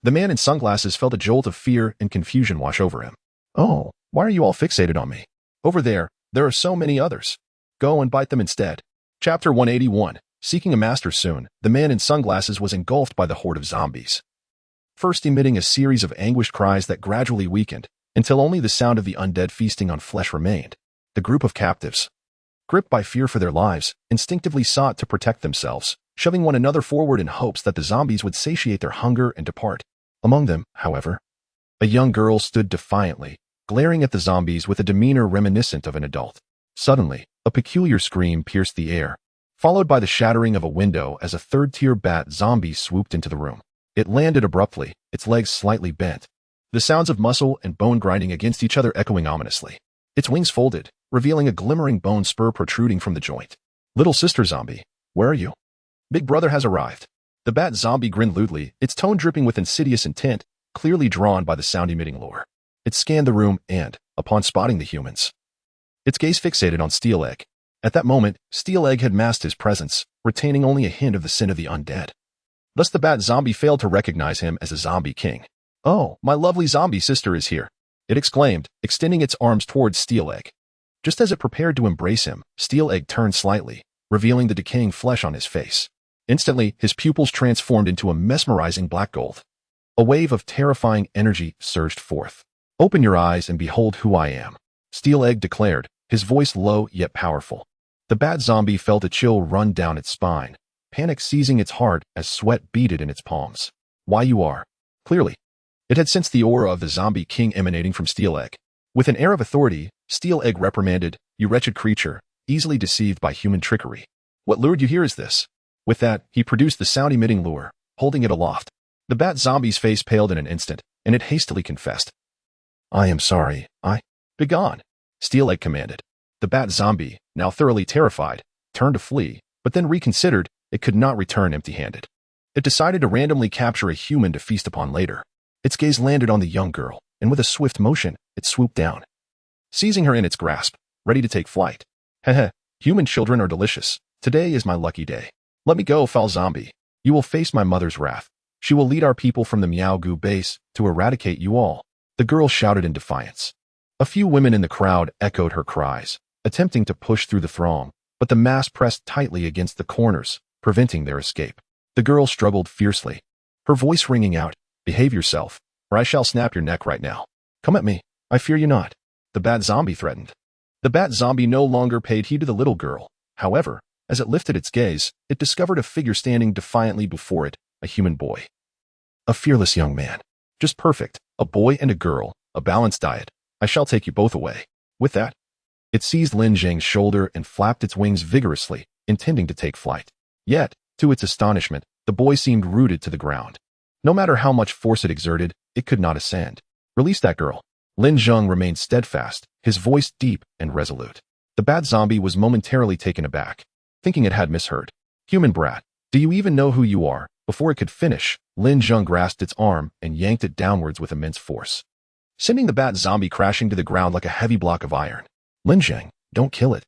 The man in sunglasses felt a jolt of fear and confusion wash over him. Oh, why are you all fixated on me? Over there are so many others. Go and bite them instead. Chapter 181. Seeking a master soon, the man in sunglasses was engulfed by the horde of zombies, first emitting a series of anguished cries that gradually weakened, until only the sound of the undead feasting on flesh remained. The group of captives, gripped by fear for their lives, instinctively sought to protect themselves, shoving one another forward in hopes that the zombies would satiate their hunger and depart. Among them, however, a young girl stood defiantly, glaring at the zombies with a demeanor reminiscent of an adult. Suddenly, a peculiar scream pierced the air, followed by the shattering of a window as a third-tier bat zombie swooped into the room. It landed abruptly, its legs slightly bent, the sounds of muscle and bone grinding against each other echoing ominously. Its wings folded, revealing a glimmering bone spur protruding from the joint. Little sister zombie, where are you? Big brother has arrived. The bat zombie grinned lewdly, its tone dripping with insidious intent, clearly drawn by the sound-emitting lure. It scanned the room and, upon spotting the humans, its gaze fixated on Steel Egg. At that moment, Steel Egg had masked his presence, retaining only a hint of the sin of the undead. Thus the bat zombie failed to recognize him as a zombie king. "Oh, my lovely zombie sister is here," it exclaimed, extending its arms towards Steel Egg. Just as it prepared to embrace him, Steel Egg turned slightly, revealing the decaying flesh on his face. Instantly, his pupils transformed into a mesmerizing black gold. A wave of terrifying energy surged forth. "Open your eyes and behold who I am," Steel Egg declared, his voice low yet powerful. The bat zombie felt a chill run down its spine, panic seizing its heart as sweat beaded in its palms. "Why you are?" Clearly, it had sensed the aura of the zombie king emanating from Steel Egg. With an air of authority, Steel Egg reprimanded, "You wretched creature, easily deceived by human trickery. What lured you here is this?" With that, he produced the sound-emitting lure, holding it aloft. The bat zombie's face paled in an instant, and it hastily confessed. "I am sorry, Begone," Steel Egg commanded. The bat zombie, now thoroughly terrified, turned to flee, but then reconsidered it could not return empty-handed. It decided to randomly capture a human to feast upon later. Its gaze landed on the young girl, and with a swift motion, it swooped down, seizing her in its grasp, ready to take flight. "Heh, human children are delicious. Today is my lucky day. Let me go, foul zombie. You will face my mother's wrath. She will lead our people from the Meow Goo base to eradicate you all," the girl shouted in defiance. A few women in the crowd echoed her cries, attempting to push through the throng, but the mass pressed tightly against the corners, preventing their escape. The girl struggled fiercely, her voice ringing out, "Behave yourself, or I shall snap your neck right now. Come at me, I fear you not," the bat zombie threatened. The bat zombie no longer paid heed to the little girl. However, as it lifted its gaze, it discovered a figure standing defiantly before it, a human boy. A fearless young man. Just perfect, a boy and a girl, a balanced diet. "I shall take you both away." With that, it seized Lin Zheng's shoulder and flapped its wings vigorously, intending to take flight. Yet, to its astonishment, the boy seemed rooted to the ground. No matter how much force it exerted, it could not ascend. "Release that girl." Lin Zheng remained steadfast, his voice deep and resolute. The bat zombie was momentarily taken aback, thinking it had misheard. "Human brat, do you even know who you are?" Before it could finish, Lin Zheng grasped its arm and yanked it downwards with immense force, sending the bat zombie crashing to the ground like a heavy block of iron. "Lin Zheng, don't kill it."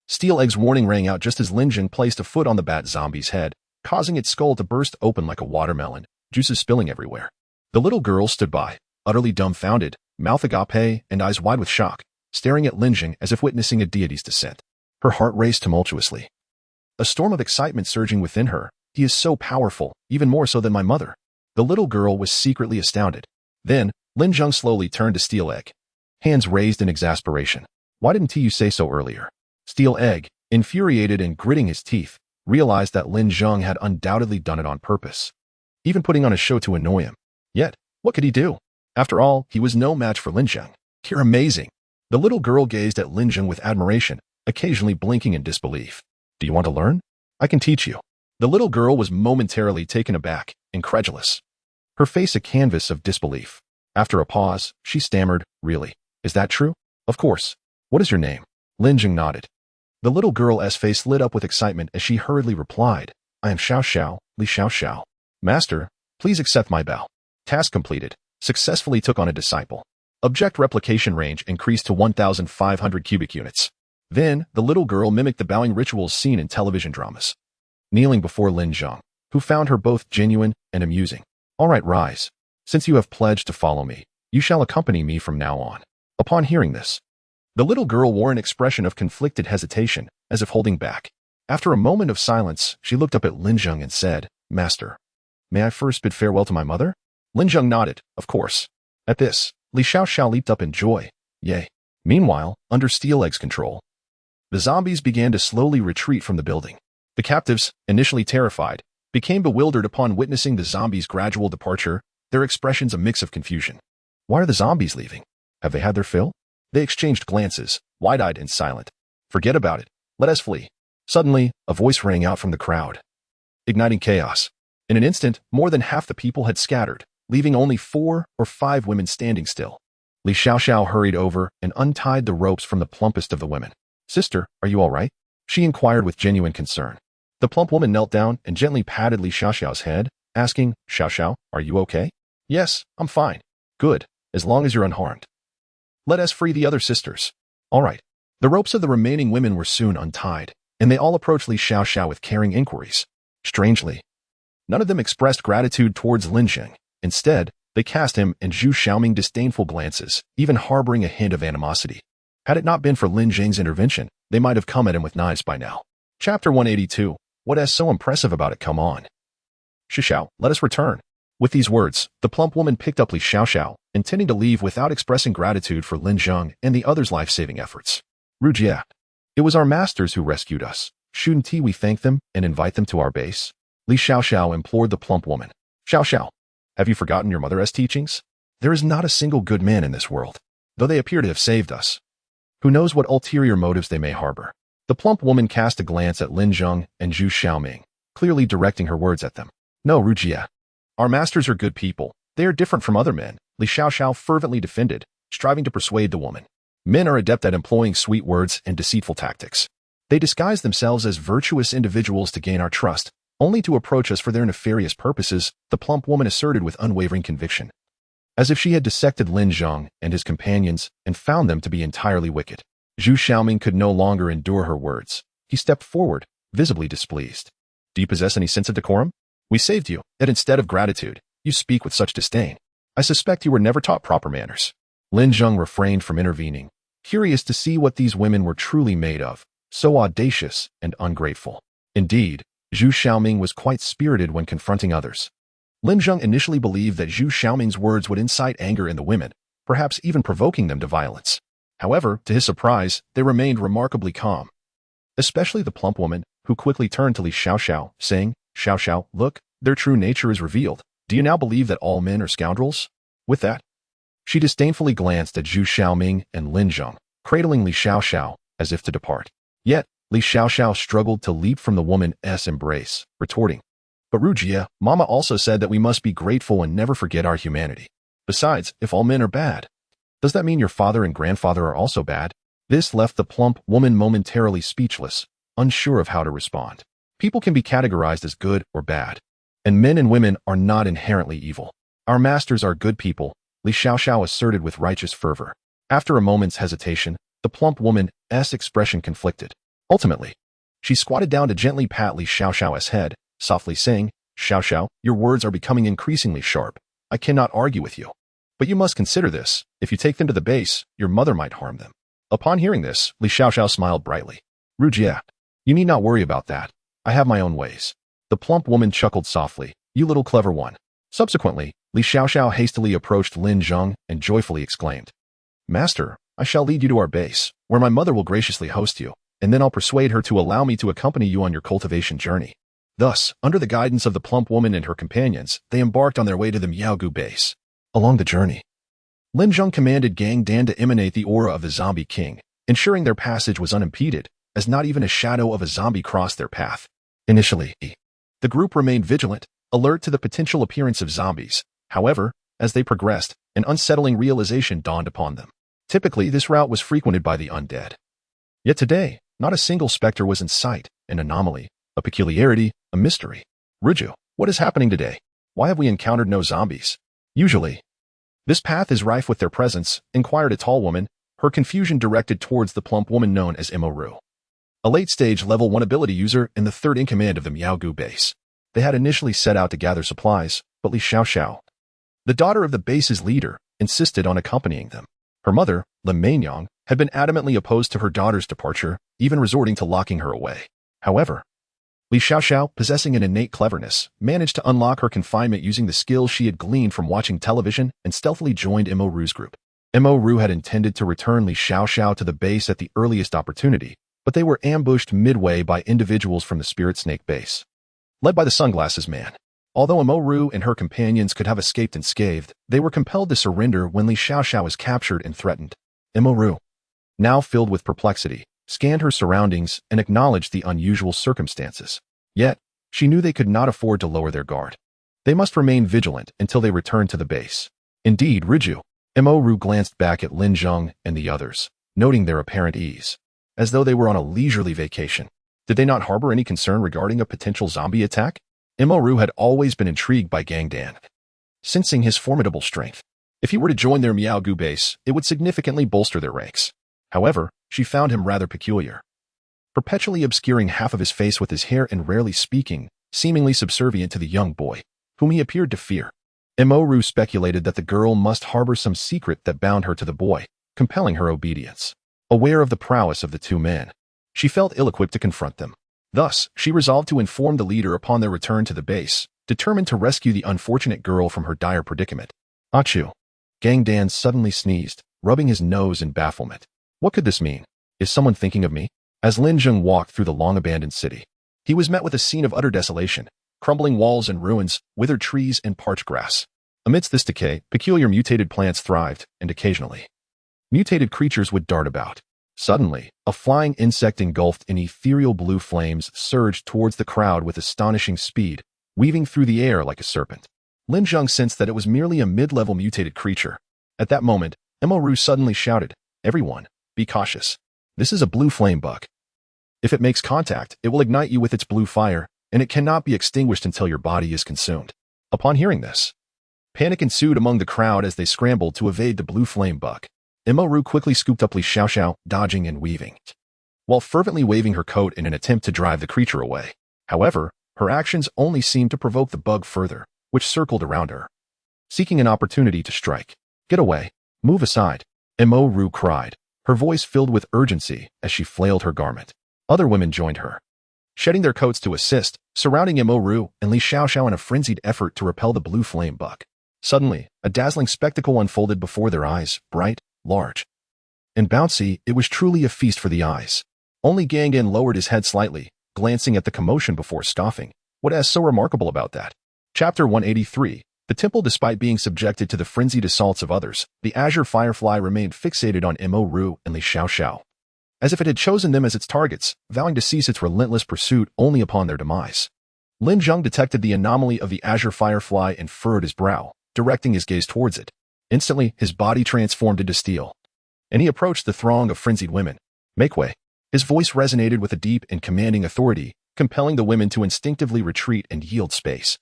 Steel Egg's warning rang out just as Lin Zheng placed a foot on the bat zombie's head, causing its skull to burst open like a watermelon, juices spilling everywhere. The little girl stood by, utterly dumbfounded, mouth agape and eyes wide with shock, staring at Lin Zheng as if witnessing a deity's descent. Her heart raced tumultuously, a storm of excitement surging within her. "He is so powerful, even more so than my mother." The little girl was secretly astounded. Then, Lin Zheng slowly turned to Steel Egg, hands raised in exasperation. "Why didn't you say so earlier?" Steel Egg, infuriated and gritting his teeth, realized that Lin Zheng had undoubtedly done it on purpose, even putting on a show to annoy him. Yet, what could he do? After all, he was no match for Lin Zheng. "You're amazing." The little girl gazed at Lin Zheng with admiration, occasionally blinking in disbelief. "Do you want to learn? I can teach you." The little girl was momentarily taken aback, incredulous, her face a canvas of disbelief. After a pause, she stammered, "Really? Is that true?" "Of course. What is your name?" Lin Zheng nodded. The little girl's face lit up with excitement as she hurriedly replied, "I am Xiao Xiao, Li Xiao Xiao. Master, please accept my bow." Task completed. Successfully took on a disciple. Object replication range increased to 1,500 cubic units. Then, the little girl mimicked the bowing rituals seen in television dramas, kneeling before Lin Zheng, who found her both genuine and amusing. "All right, rise. Since you have pledged to follow me, you shall accompany me from now on." Upon hearing this, the little girl wore an expression of conflicted hesitation, as if holding back. After a moment of silence, she looked up at Lin Zheng and said, "Master, may I first bid farewell to my mother?" Lin Zheng nodded, "Of course." At this, Li Xiao Xiao leaped up in joy. Yay. Meanwhile, under Steel Egg's control, the zombies began to slowly retreat from the building. The captives, initially terrified, became bewildered upon witnessing the zombies' gradual departure, their expressions a mix of confusion. Why are the zombies leaving? Have they had their fill? They exchanged glances, wide-eyed and silent. "Forget about it. Let us flee." Suddenly, a voice rang out from the crowd, igniting chaos. In an instant, more than half the people had scattered, leaving only 4 or 5 women standing still. Li Xiao Xiao hurried over and untied the ropes from the plumpest of the women. "Sister, are you all right?" she inquired with genuine concern. The plump woman knelt down and gently patted Li Xiao Xiao's head, asking, "Xiao Xiao, are you okay?" Yes, I'm fine. Good, as long as you're unharmed. Let us free the other sisters. All right. The ropes of the remaining women were soon untied, and they all approached Li Xiaoxiao with caring inquiries. Strangely, none of them expressed gratitude towards Lin Zheng. Instead, they cast him and Zhu Xiaoming disdainful glances, even harboring a hint of animosity. Had it not been for Lin Zheng's intervention, they might have come at him with knives by now. Chapter 182. What is so impressive about it? Come on. Shishao, let us return. With these words, the plump woman picked up Li Xiaoxiao, intending to leave without expressing gratitude for Lin Zheng and the others' life-saving efforts. Rujia, it was our masters who rescued us. Shouldn't we thank them and invite them to our base? Li Xiaoxiao implored the plump woman. Xiaoxiao, have you forgotten your mother's teachings? There is not a single good man in this world, though they appear to have saved us. Who knows what ulterior motives they may harbor? The plump woman cast a glance at Lin Zheng and Zhu Xiaoming, clearly directing her words at them. No, Rujia. Our masters are good people. They are different from other men, Li Xiaoxiao fervently defended, striving to persuade the woman. Men are adept at employing sweet words and deceitful tactics. They disguise themselves as virtuous individuals to gain our trust, only to approach us for their nefarious purposes, the plump woman asserted with unwavering conviction. As if she had dissected Lin Zheng and his companions and found them to be entirely wicked. Zhu Xiaoming could no longer endure her words. He stepped forward, visibly displeased. Do you possess any sense of decorum? We saved you, yet instead of gratitude, you speak with such disdain. I suspect you were never taught proper manners. Lin Zheng refrained from intervening, curious to see what these women were truly made of, so audacious and ungrateful. Indeed, Zhu Xiaoming was quite spirited when confronting others. Lin Zheng initially believed that Zhu Xiaoming's words would incite anger in the women, perhaps even provoking them to violence. However, to his surprise, they remained remarkably calm. Especially the plump woman, who quickly turned to Li Xiaoxiao, saying, Xiaoxiao, look, their true nature is revealed. Do you now believe that all men are scoundrels? With that, she disdainfully glanced at Zhu Xiaoming and Lin Zheng, cradling Li Xiaoxiao as if to depart. Yet, Li Xiaoxiao struggled to leap from the woman's embrace, retorting, But Rujia, Mama also said that we must be grateful and never forget our humanity. Besides, if all men are bad, does that mean your father and grandfather are also bad? This left the plump woman momentarily speechless, unsure of how to respond. People can be categorized as good or bad, and men and women are not inherently evil. Our masters are good people, Li Xiaoxiao asserted with righteous fervor. After a moment's hesitation, the plump woman's expression conflicted. Ultimately, she squatted down to gently pat Li Xiaoxiao's head, softly saying, Xiaoxiao, your words are becoming increasingly sharp. I cannot argue with you. But you must consider this. If you take them to the base, your mother might harm them. Upon hearing this, Li Xiaoxiao smiled brightly. Rujia, you need not worry about that. I have my own ways. The plump woman chuckled softly. You little clever one. Subsequently, Li Xiaoxiao hastily approached Lin Zheng and joyfully exclaimed, Master, I shall lead you to our base, where my mother will graciously host you, and then I'll persuade her to allow me to accompany you on your cultivation journey. Thus, under the guidance of the plump woman and her companions, they embarked on their way to the Miaogu base. Along the journey, Lin Zheng commanded Gang Dan to emanate the aura of the zombie king, ensuring their passage was unimpeded, as not even a shadow of a zombie crossed their path. Initially, the group remained vigilant, alert to the potential appearance of zombies. However, as they progressed, an unsettling realization dawned upon them. Typically, this route was frequented by the undead. Yet today, not a single specter was in sight, an anomaly, a peculiarity, a mystery. Ruju, what is happening today? Why have we encountered no zombies? Usually, this path is rife with their presence, inquired a tall woman, her confusion directed towards the plump woman known as Imoru, a late-stage level 1 ability user and the third in command of the Miaogu base. They had initially set out to gather supplies, but Li Xiaoxiao, the daughter of the base's leader, insisted on accompanying them. Her mother, Lin Mainyang, had been adamantly opposed to her daughter's departure, even resorting to locking her away. However, Li Xiaoxiao, possessing an innate cleverness, managed to unlock her confinement using the skills she had gleaned from watching television and stealthily joined Imoru's group. Imoru had intended to return Li Xiaoxiao to the base at the earliest opportunity, but they were ambushed midway by individuals from the Spirit Snake base, led by the Sunglasses Man. Although Imoru and her companions could have escaped unscathed, they were compelled to surrender when Li Xiaoxiao was captured and threatened. Imoru, now filled with perplexity, scanned her surroundings and acknowledged the unusual circumstances. Yet, she knew they could not afford to lower their guard. They must remain vigilant until they returned to the base. Indeed, Riju, Imoru glanced back at Lin Zheng and the others, noting their apparent ease, as though they were on a leisurely vacation. Did they not harbor any concern regarding a potential zombie attack? Imoru had always been intrigued by Gang Dan. sensing his formidable strength. If he were to join their Miao Gu base, it would significantly bolster their ranks. However, she found him rather peculiar. Perpetually obscuring half of his face with his hair and rarely speaking, seemingly subservient to the young boy, whom he appeared to fear. Imoru speculated that the girl must harbor some secret that bound her to the boy, compelling her obedience. Aware of the prowess of the two men, she felt ill-equipped to confront them. Thus, she resolved to inform the leader upon their return to the base, determined to rescue the unfortunate girl from her dire predicament. Achoo! Gang Dan suddenly sneezed, rubbing his nose in bafflement. What could this mean? Is someone thinking of me? As Lin Zheng walked through the long-abandoned city, he was met with a scene of utter desolation, crumbling walls and ruins, withered trees and parched grass. Amidst this decay, peculiar mutated plants thrived, and occasionally, mutated creatures would dart about. Suddenly, a flying insect engulfed in ethereal blue flames surged towards the crowd with astonishing speed, weaving through the air like a serpent. Lin Zheng sensed that it was merely a mid-level mutated creature. At that moment, Imoru suddenly shouted, "Everyone, be cautious. This is a blue flame bug. If it makes contact, it will ignite you with its blue fire, and it cannot be extinguished until your body is consumed." Upon hearing this, panic ensued among the crowd as they scrambled to evade the blue flame bug. Imoru quickly scooped up Li Xiaoxiao, dodging and weaving, while fervently waving her coat in an attempt to drive the creature away. However, her actions only seemed to provoke the bug further, which circled around her, seeking an opportunity to strike. "Get away! Move aside!" Imoru cried, her voice filled with urgency as she flailed her garment. Other women joined her, shedding their coats to assist, surrounding Imoru and Li Xiaoxiao in a frenzied effort to repel the blue flame bug. Suddenly, a dazzling spectacle unfolded before their eyes, bright, large, and bouncy. It was truly a feast for the eyes. Only Gangan lowered his head slightly, glancing at the commotion before scoffing. What is so remarkable about that? Chapter 183. The temple. Despite being subjected to the frenzied assaults of others, the azure firefly remained fixated on Imoru and Li Xiaoxiao, as if it had chosen them as its targets, vowing to cease its relentless pursuit only upon their demise. Lin Zheng detected the anomaly of the azure firefly and furrowed his brow, directing his gaze towards it. Instantly, his body transformed into steel, and he approached the throng of frenzied women. "Make way." His voice resonated with a deep and commanding authority, compelling the women to instinctively retreat and yield space.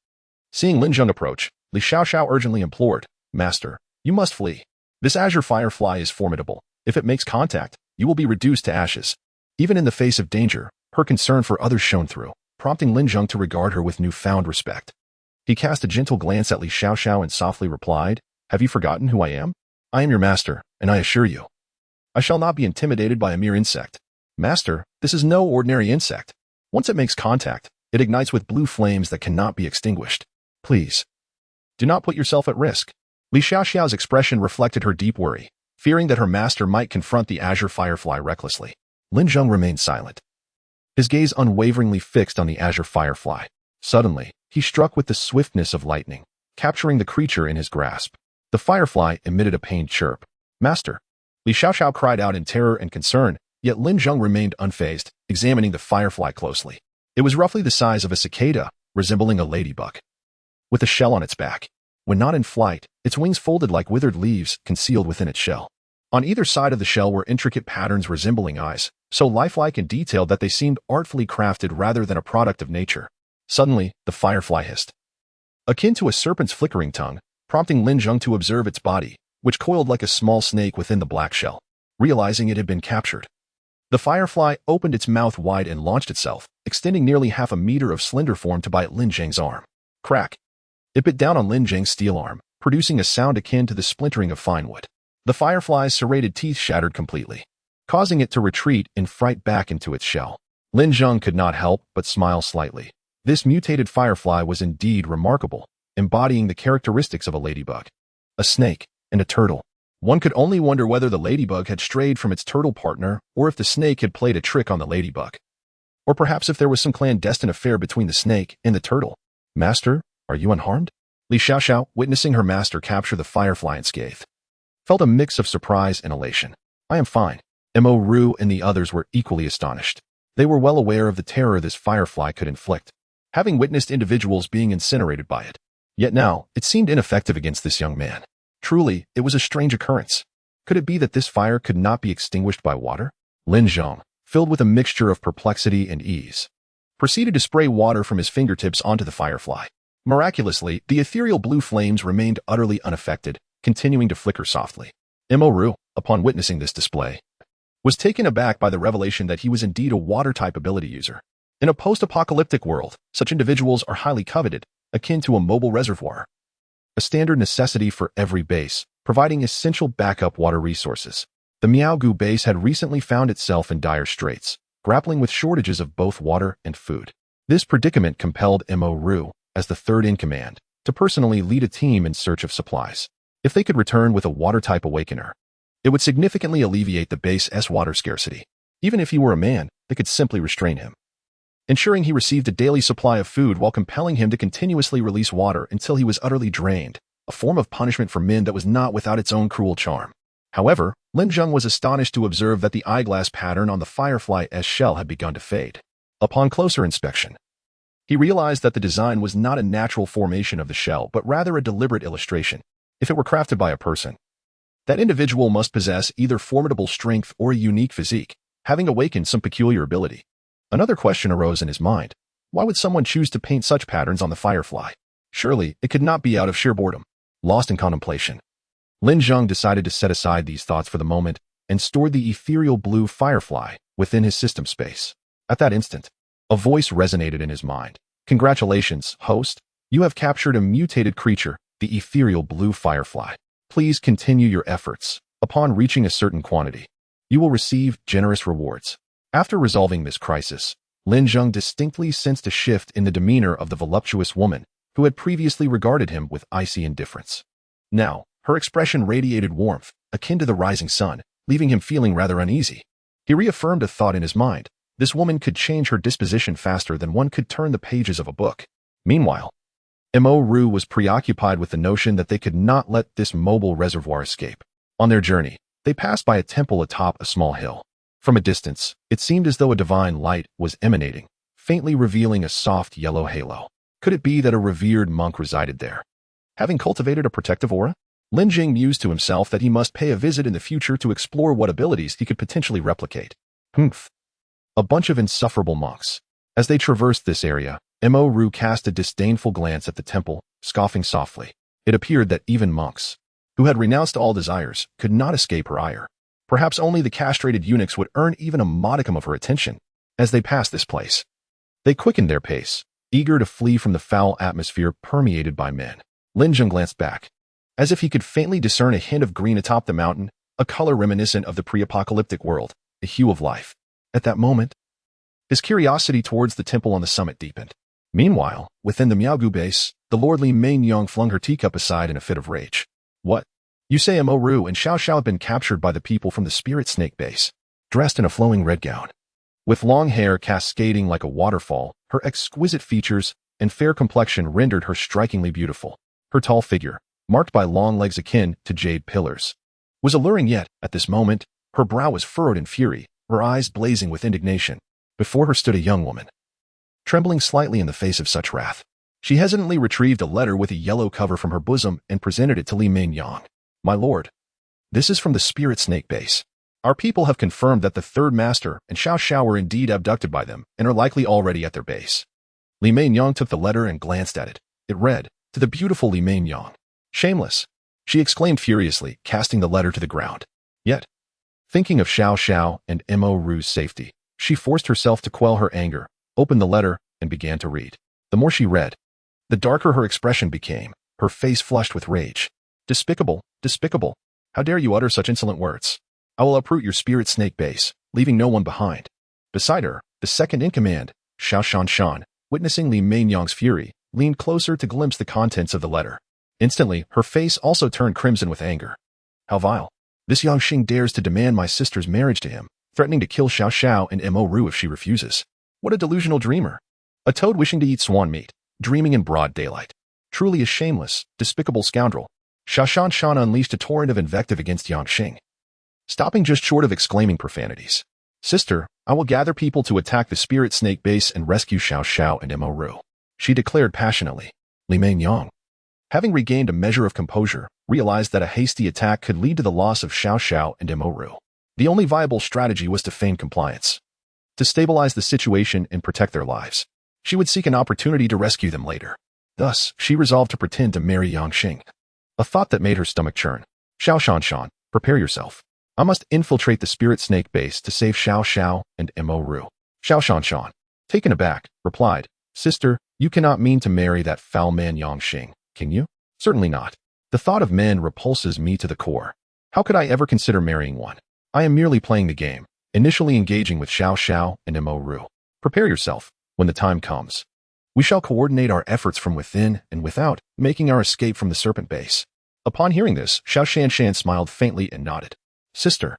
Seeing Lin Zheng approach, Li Xiaoxiao urgently implored, "Master, you must flee. This azure firefly is formidable. If it makes contact, you will be reduced to ashes." Even in the face of danger, her concern for others shone through, prompting Lin Zheng to regard her with newfound respect. He cast a gentle glance at Li Xiaoxiao and softly replied, "Have you forgotten who I am? I am your master, and I assure you, I shall not be intimidated by a mere insect." "Master, this is no ordinary insect. Once it makes contact, it ignites with blue flames that cannot be extinguished. Please, do not put yourself at risk." Li Xiaoxiao's expression reflected her deep worry, fearing that her master might confront the azure firefly recklessly. Lin Zheng remained silent, his gaze unwaveringly fixed on the azure firefly. Suddenly, he struck with the swiftness of lightning, capturing the creature in his grasp. The firefly emitted a pained chirp. "Master!" Li Xiaoxiao cried out in terror and concern, yet Lin Zheng remained unfazed, examining the firefly closely. It was roughly the size of a cicada, resembling a ladybug, with a shell on its back. When not in flight, its wings folded like withered leaves concealed within its shell. On either side of the shell were intricate patterns resembling eyes, so lifelike and detailed that they seemed artfully crafted rather than a product of nature. Suddenly, the firefly hissed, akin to a serpent's flickering tongue, prompting Lin Zheng to observe its body, which coiled like a small snake within the black shell. Realizing it had been captured, the firefly opened its mouth wide and launched itself, extending nearly half a meter of slender form to bite Lin Zheng's arm. Crack! It bit down on Lin Zheng's steel arm, producing a sound akin to the splintering of fine wood. The firefly's serrated teeth shattered completely, causing it to retreat in fright back into its shell. Lin Zheng could not help but smile slightly. This mutated firefly was indeed remarkable, embodying the characteristics of a ladybug, a snake, and a turtle. One could only wonder whether the ladybug had strayed from its turtle partner or if the snake had played a trick on the ladybug. Or perhaps if there was some clandestine affair between the snake and the turtle. "Master, are you unharmed?" Li Xiaoxiao, witnessing her master capture the firefly unscathed, felt a mix of surprise and elation. "I am fine." Imoru and the others were equally astonished. They were well aware of the terror this firefly could inflict, having witnessed individuals being incinerated by it. Yet now, it seemed ineffective against this young man. Truly, it was a strange occurrence. Could it be that this fire could not be extinguished by water? Lin Zheng, filled with a mixture of perplexity and ease, proceeded to spray water from his fingertips onto the firefly. Miraculously, the ethereal blue flames remained utterly unaffected, continuing to flicker softly. Mo Ru, upon witnessing this display, was taken aback by the revelation that he was indeed a water-type ability user. In a post-apocalyptic world, such individuals are highly coveted, akin to a mobile reservoir, a standard necessity for every base, providing essential backup water resources. The Miaogu base had recently found itself in dire straits, grappling with shortages of both water and food. This predicament compelled Mo Ru, as the third-in-command, to personally lead a team in search of supplies. If they could return with a water-type awakener, it would significantly alleviate the base's water scarcity. Even if he were a man, they could simply restrain him, ensuring he received a daily supply of food while compelling him to continuously release water until he was utterly drained, a form of punishment for men that was not without its own cruel charm. However, Lin Zheng was astonished to observe that the eyeglass pattern on the firefly's shell had begun to fade. Upon closer inspection, he realized that the design was not a natural formation of the shell, but rather a deliberate illustration. If it were crafted by a person, that individual must possess either formidable strength or a unique physique, having awakened some peculiar ability. Another question arose in his mind. Why would someone choose to paint such patterns on the firefly? Surely, it could not be out of sheer boredom. Lost in contemplation, Lin Zheng decided to set aside these thoughts for the moment and stored the ethereal blue firefly within his system space. At that instant, a voice resonated in his mind. Congratulations, host. You have captured a mutated creature, the ethereal blue firefly. Please continue your efforts. Upon reaching a certain quantity, you will receive generous rewards. After resolving this crisis, Lin Zheng distinctly sensed a shift in the demeanor of the voluptuous woman who had previously regarded him with icy indifference. Now, her expression radiated warmth, akin to the rising sun, leaving him feeling rather uneasy. He reaffirmed a thought in his mind. This woman could change her disposition faster than one could turn the pages of a book. Meanwhile, Mo Ru was preoccupied with the notion that they could not let this mobile reservoir escape. On their journey, they passed by a temple atop a small hill. From a distance, it seemed as though a divine light was emanating, faintly revealing a soft yellow halo. Could it be that a revered monk resided there? Having cultivated a protective aura, Lin Zheng mused to himself that he must pay a visit in the future to explore what abilities he could potentially replicate. Humph. A bunch of insufferable monks. As they traversed this area, Mo Ru cast a disdainful glance at the temple, scoffing softly. It appeared that even monks, who had renounced all desires, could not escape her ire. Perhaps only the castrated eunuchs would earn even a modicum of her attention. As they passed this place, they quickened their pace, eager to flee from the foul atmosphere permeated by men. Lin Zheng glanced back, as if he could faintly discern a hint of green atop the mountain, a color reminiscent of the pre-apocalyptic world, a hue of life. At that moment, his curiosity towards the temple on the summit deepened. Meanwhile, within the Miaogu base, the lordly Mainyang flung her teacup aside in a fit of rage. What? You say Mo Ru and Xiao Xiao have been captured by the people from the spirit snake base, dressed in a flowing red gown. With long hair cascading like a waterfall, her exquisite features and fair complexion rendered her strikingly beautiful. Her tall figure, marked by long legs akin to jade pillars, was alluring, yet, at this moment, her brow was furrowed in fury, her eyes blazing with indignation. Before her stood a young woman, trembling slightly in the face of such wrath. She hesitantly retrieved a letter with a yellow cover from her bosom and presented it to Li Mainyang. My lord, this is from the spirit snake base. Our people have confirmed that the third master and Xiao Xiao were indeed abducted by them and are likely already at their base. Li Mainyang took the letter and glanced at it. It read, to the beautiful Li Mainyang. Shameless, she exclaimed furiously, casting the letter to the ground. Yet, thinking of Xiao Xiao and Mo Ru's safety, she forced herself to quell her anger, opened the letter, and began to read. The more she read, the darker her expression became, her face flushed with rage. Despicable, despicable. How dare you utter such insolent words? I will uproot your spirit snake base, leaving no one behind. Beside her, the second-in-command, Xiao Shan, witnessing Li Mainyang's fury, leaned closer to glimpse the contents of the letter. Instantly, her face also turned crimson with anger. How vile. This Yang Xing dares to demand my sister's marriage to him, threatening to kill Xiao Xiao and Mo Ru if she refuses. What a delusional dreamer. A toad wishing to eat swan meat, dreaming in broad daylight. Truly a shameless, despicable scoundrel. Xiao Shan unleashed a torrent of invective against Yang Xing, stopping just short of exclaiming profanities. Sister, I will gather people to attack the spirit snake base and rescue Xiao Xiao and Mo Ru, she declared passionately. Li Mainyang, having regained a measure of composure, realized that a hasty attack could lead to the loss of Xiao Xiao and Mo Ru. The only viable strategy was to feign compliance, to stabilize the situation and protect their lives. She would seek an opportunity to rescue them later. Thus, she resolved to pretend to marry Yang Xing. A thought that made her stomach churn. Xiao Shan, prepare yourself. I must infiltrate the spirit snake base to save Xiao Xiao and Mo Ru. Xiao Shan, taken aback, replied, Sister, you cannot mean to marry that foul man Yang Xing, can you? Certainly not. The thought of men repulses me to the core. How could I ever consider marrying one? I am merely playing the game, initially engaging with Xiao Xiao and Mo Ru. Prepare yourself. When the time comes, we shall coordinate our efforts from within and without, making our escape from the serpent base. Upon hearing this, Xiao Shan smiled faintly and nodded. Sister,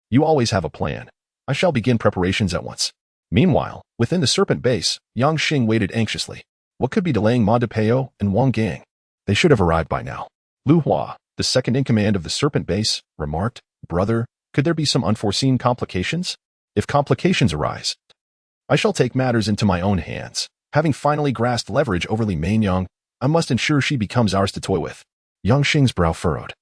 you always have a plan. I shall begin preparations at once. Meanwhile, within the serpent base, Yang Xing waited anxiously. What could be delaying Ma Depeo and Wang Gang? They should have arrived by now. Lu Hua, the second in command of the serpent base, remarked, Brother, could there be some unforeseen complications? If complications arise, I shall take matters into my own hands. Having finally grasped leverage over Li Mainyang, I must ensure she becomes ours to toy with. Yang Xing's brow furrowed,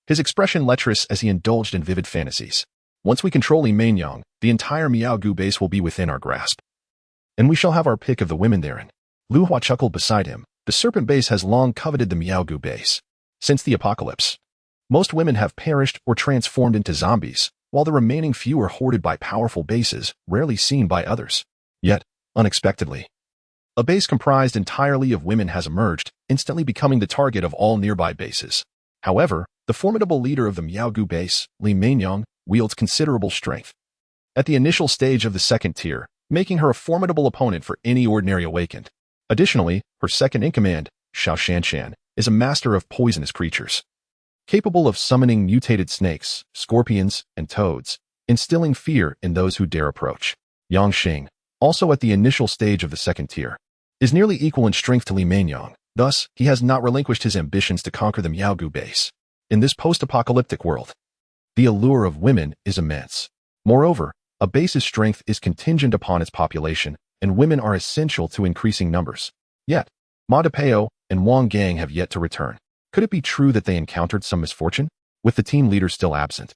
his expression lecherous as he indulged in vivid fantasies. Once we control Li Mainyang, the entire Miaogu base will be within our grasp. And we shall have our pick of the women therein. Lu Hua chuckled beside him. The serpent base has long coveted the Miaogu base. Since the apocalypse, most women have perished or transformed into zombies, while the remaining few are hoarded by powerful bases, rarely seen by others. Yet, unexpectedly, a base comprised entirely of women has emerged, instantly becoming the target of all nearby bases. However, the formidable leader of the Miaogu base, Li Mainyang, wields considerable strength. At the initial stage of the second tier, making her a formidable opponent for any ordinary awakened. Additionally, her second-in-command, Xiao Shan, is a master of poisonous creatures, capable of summoning mutated snakes, scorpions, and toads, instilling fear in those who dare approach. Yang Xing, also at the initial stage of the second tier, is nearly equal in strength to Li Mainyang. Thus, he has not relinquished his ambitions to conquer the Miaogu base. In this post-apocalyptic world, the allure of women is immense. Moreover, a base's strength is contingent upon its population, and women are essential to increasing numbers. Yet, Ma Depeo and Wang Gang have yet to return. Could it be true that they encountered some misfortune, with the team leader still absent?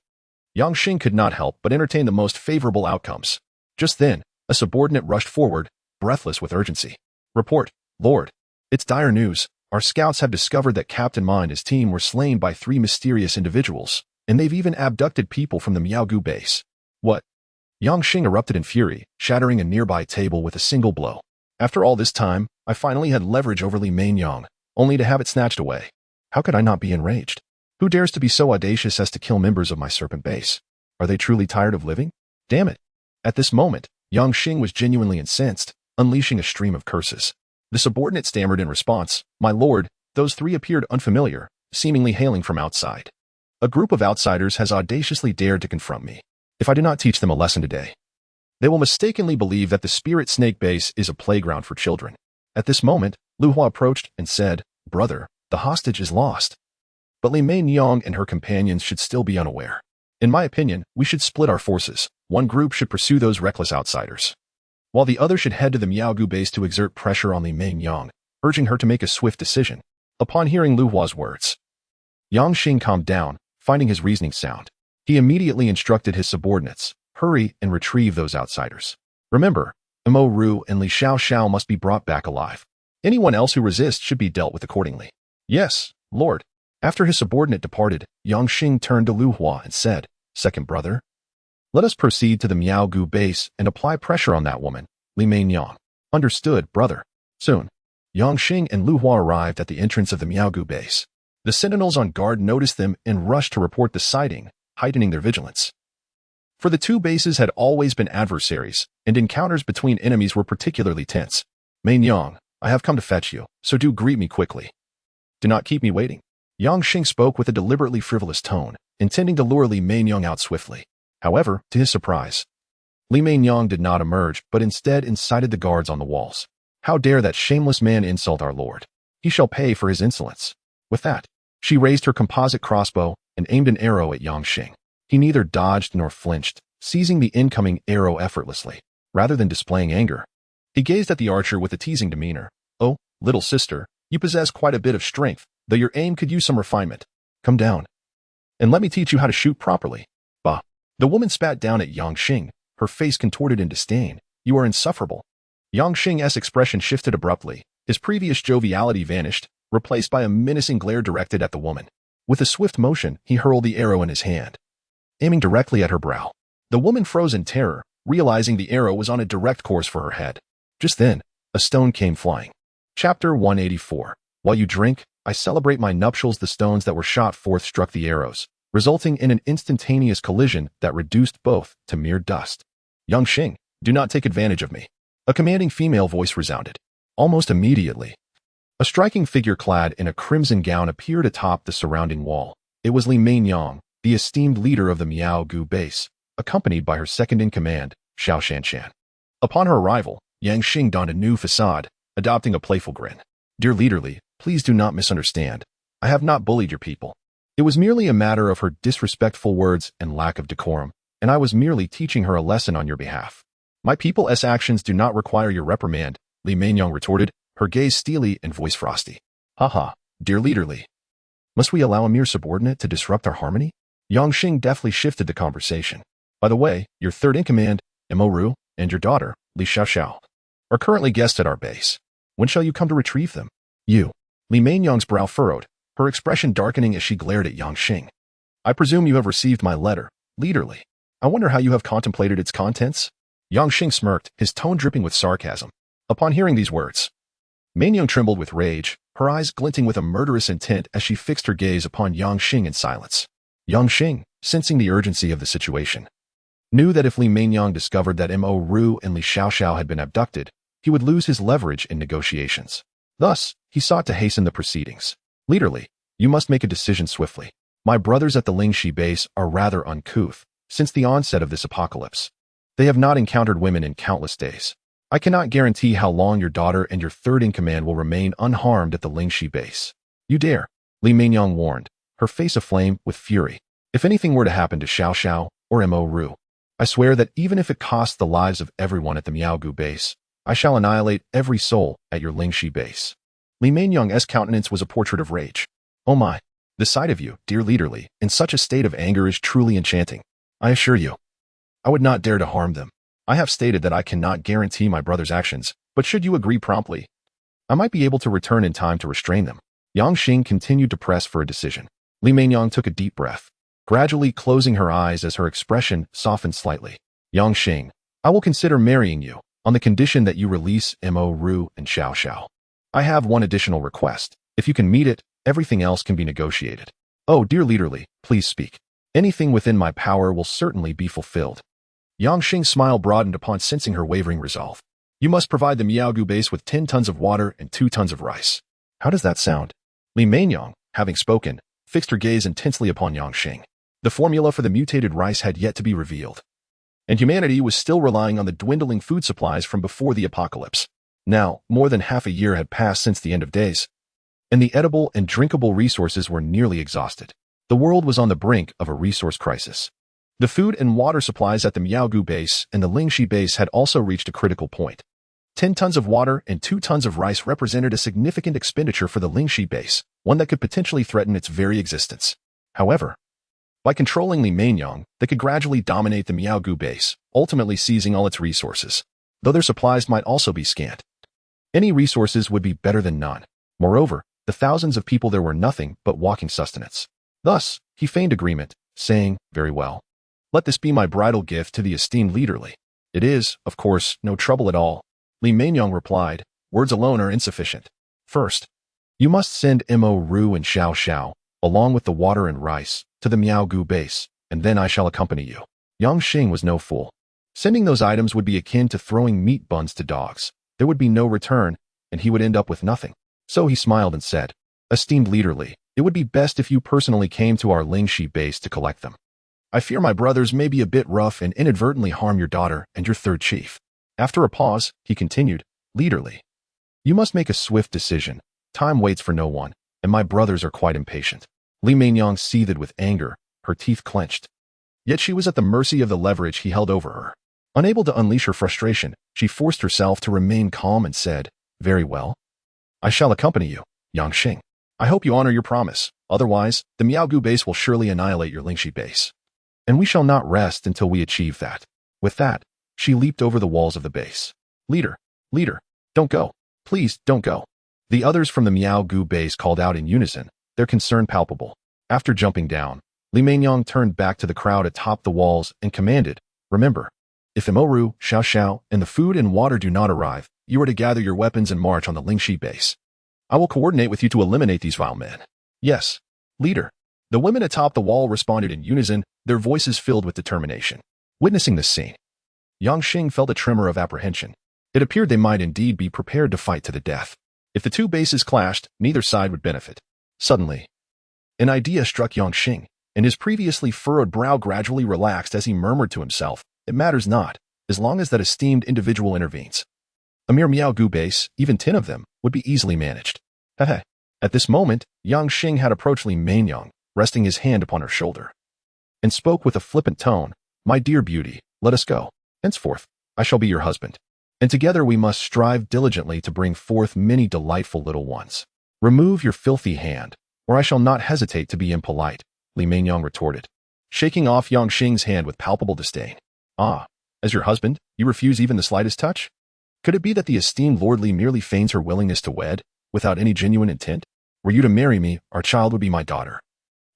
Yang Xing could not help but entertain the most favorable outcomes. Just then, a subordinate rushed forward, breathless with urgency. Report, Lord. It's dire news. Our scouts have discovered that Captain Ma and his team were slain by 3 mysterious individuals, and they've even abducted people from the Miaogu base. What? Yang Xing erupted in fury, shattering a nearby table with a single blow. After all this time, I finally had leverage over Li Mainyang, only to have it snatched away. How could I not be enraged? Who dares to be so audacious as to kill members of my serpent base? Are they truly tired of living? Damn it. At this moment, Yang Xing was genuinely incensed, unleashing a stream of curses. The subordinate stammered in response, My lord, those 3 appeared unfamiliar, seemingly hailing from outside. A group of outsiders has audaciously dared to confront me. If I do not teach them a lesson today, they will mistakenly believe that the spirit snake base is a playground for children. At this moment, Lu Hua approached and said, Brother, the hostage is lost. But Li Mainyang and her companions should still be unaware. In my opinion, we should split our forces. One group should pursue those reckless outsiders, while the other should head to the Miaogu base to exert pressure on Li Mainyang, urging her to make a swift decision. Upon hearing Lu Hua's words, Yang Xing calmed down, finding his reasoning sound. He immediately instructed his subordinates, hurry and retrieve those outsiders. Remember, Mo Ru and Li Xiao must be brought back alive. Anyone else who resists should be dealt with accordingly. Yes, Lord. After his subordinate departed, Yang Xing turned to Lu Hua and said, Second brother, let us proceed to the Miaogu base and apply pressure on that woman, Li Mainyang. Understood, brother. Soon, Yang Xing and Lu Hua arrived at the entrance of the Miaogu base. The sentinels on guard noticed them and rushed to report the sighting, heightening their vigilance. For the 2 bases had always been adversaries, and encounters between enemies were particularly tense. Mainyang, I have come to fetch you, so do greet me quickly. Do not keep me waiting. Yang Xing spoke with a deliberately frivolous tone, intending to lure Li Mainyang out swiftly. However, to his surprise, Li Mainyang did not emerge, but instead incited the guards on the walls. How dare that shameless man insult our lord? He shall pay for his insolence. With that, she raised her composite crossbow and aimed an arrow at Yang Xing. He neither dodged nor flinched, seizing the incoming arrow effortlessly. Rather than displaying anger, he gazed at the archer with a teasing demeanor. Oh, little sister, you possess quite a bit of strength, though your aim could use some refinement. Come down, and let me teach you how to shoot properly. Bah. The woman spat down at Yang Xing, her face contorted in disdain. You are insufferable. Yang Xing's expression shifted abruptly, His previous joviality vanished, replaced by a menacing glare directed at the woman. With a swift motion, he hurled the arrow in his hand, aiming directly at her brow. The woman froze in terror, realizing the arrow was on a direct course for her head. Just then, a stone came flying. Chapter 184. While you drink, I celebrate my nuptials. The stones that were shot forth struck the arrows, resulting in an instantaneous collision that reduced both to mere dust. Young Xing, do not take advantage of me. A commanding female voice resounded. Almost immediately, a striking figure clad in a crimson gown appeared atop the surrounding wall. It was Li Mainyang, the esteemed leader of the Miao Gu base, accompanied by her second-in-command, Xiao Shanshan. Upon her arrival, Yang Xing donned a new facade, adopting a playful grin. Dear Leaderly, please do not misunderstand. I have not bullied your people. It was merely a matter of her disrespectful words and lack of decorum, and I was merely teaching her a lesson on your behalf. My people's actions do not require your reprimand, Li Mainyang retorted, her gaze steely and voice frosty. Haha, dear Leaderly. Must we allow a mere subordinate to disrupt our harmony? Yang Xing deftly shifted the conversation. By the way, your third-in-command, Mo Ru, and your daughter, Li Xiaoxiao, are currently guests at our base. When shall you come to retrieve them? You. Li Mainyang's brow furrowed, her expression darkening as she glared at Yang Xing. I presume you have received my letter, Leaderly. I wonder how you have contemplated its contents? Yang Xing smirked, his tone dripping with sarcasm. Upon hearing these words, Mainyang trembled with rage, her eyes glinting with a murderous intent as she fixed her gaze upon Yang Xing in silence. Yang Xing, sensing the urgency of the situation, knew that if Li Mainyang discovered that Mo Ru and Li Xiaoxiao had been abducted, he would lose his leverage in negotiations. Thus, he sought to hasten the proceedings. Leaderly, you must make a decision swiftly. My brothers at the Lingxi base are rather uncouth since the onset of this apocalypse. They have not encountered women in countless days. I cannot guarantee how long your daughter and your third-in-command will remain unharmed at the Lingxi base. You dare, Li Mainyang warned, her face aflame with fury. If anything were to happen to Xiaoxiao or Mo Ru, I swear that even if it costs the lives of everyone at the Miaogu base, I shall annihilate every soul at your Lingxi base. Li Mainyang's countenance was a portrait of rage. Oh my, the sight of you, dear Leaderly, in such a state of anger is truly enchanting. I assure you, I would not dare to harm them. I have stated that I cannot guarantee my brother's actions, but should you agree promptly, I might be able to return in time to restrain them. Yang Xing continued to press for a decision. Li Mainyang took a deep breath, gradually closing her eyes as her expression softened slightly. Yang Xing, I will consider marrying you, on the condition that you release Mo Ru and Xiaoxiao. I have one additional request. If you can meet it, everything else can be negotiated. Oh, dear Leaderly, please speak. Anything within my power will certainly be fulfilled. Yang Xing's smile broadened upon sensing her wavering resolve. You must provide the Miaogu base with 10 tons of water and 2 tons of rice. How does that sound? Li Mainyang, having spoken, fixed her gaze intensely upon Yang Xing. The formula for the mutated rice had yet to be revealed, and humanity was still relying on the dwindling food supplies from before the apocalypse. Now, more than half a year had passed since the end of days, and the edible and drinkable resources were nearly exhausted. The world was on the brink of a resource crisis. The food and water supplies at the Miaogu base and the Lingxi base had also reached a critical point. 10 tons of water and 2 tons of rice represented a significant expenditure for the Lingxi base, one that could potentially threaten its very existence. However, by controlling Li Mainyang, they could gradually dominate the Miaogu base, ultimately seizing all its resources, though their supplies might also be scant. Any resources would be better than none. Moreover, the thousands of people there were nothing but walking sustenance. Thus, he feigned agreement, saying, very well. Let this be my bridal gift to the esteemed Leaderly. It is, of course, no trouble at all. Li Mainyang replied, words alone are insufficient. First, you must send Mo Ru and Xiaoxiao, along with the water and rice, to the Miaogu base, and then I shall accompany you. Yang Xing was no fool. Sending those items would be akin to throwing meat buns to dogs. There would be no return, and he would end up with nothing. So he smiled and said, esteemed Leaderly, it would be best if you personally came to our Lingxi base to collect them. I fear my brothers may be a bit rough and inadvertently harm your daughter and your third chief. After a pause, he continued, Leaderly, you must make a swift decision. Time waits for no one, and my brothers are quite impatient. Li Mainyang seethed with anger, her teeth clenched. Yet she was at the mercy of the leverage he held over her. Unable to unleash her frustration, she forced herself to remain calm and said, very well. I shall accompany you, Yang Xing. I hope you honor your promise. Otherwise, the Miaogu base will surely annihilate your Lingxi base. And we shall not rest until we achieve that. With that, she leaped over the walls of the base. Leader, don't go. Please, don't go. The others from the Miao Gu base called out in unison, their concern palpable. After jumping down, Li Mainyang turned back to the crowd atop the walls and commanded, "Remember, if Imoru, Xiao Xiao, and the food and water do not arrive, you are to gather your weapons and march on the Lingxi base. I will coordinate with you to eliminate these vile men." "Yes, leader." The women atop the wall responded in unison, their voices filled with determination. Witnessing this scene, Yang Xing felt a tremor of apprehension. It appeared they might indeed be prepared to fight to the death. If the two bases clashed, neither side would benefit. Suddenly, an idea struck Yang Xing, and his previously furrowed brow gradually relaxed as he murmured to himself, "It matters not, as long as that esteemed individual intervenes. A mere Miao Gu base, even 10 of them, would be easily managed." Hehe. At this moment, Yang Xing had approached Li Mainyang, resting his hand upon her shoulder, and spoke with a flippant tone, "My dear beauty, let us go. Henceforth, I shall be your husband, and together we must strive diligently to bring forth many delightful little ones. Remove your filthy hand, or I shall not hesitate to be impolite," Li Mainyang retorted, shaking off Yang Xing's hand with palpable disdain. "Ah, as your husband, you refuse even the slightest touch? Could it be that the esteemed Lord Li merely feigns her willingness to wed, without any genuine intent? Were you to marry me, our child would be my daughter,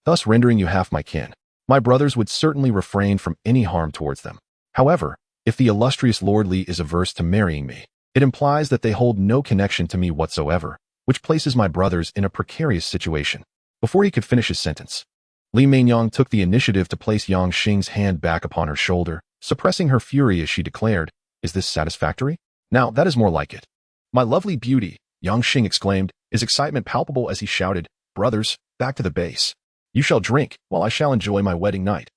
thus rendering you half my kin. My brothers would certainly refrain from any harm towards them. However, if the illustrious Lord Li is averse to marrying me, it implies that they hold no connection to me whatsoever, which places my brothers in a precarious situation." Before he could finish his sentence, Li Mainyang took the initiative to place Yang Xing's hand back upon her shoulder, suppressing her fury as she declared, "Is this satisfactory? Now, that is more like it." "My lovely beauty," Yang Xing exclaimed, his excitement palpable as he shouted, "Brothers, back to the base. You shall drink, while I shall enjoy my wedding night."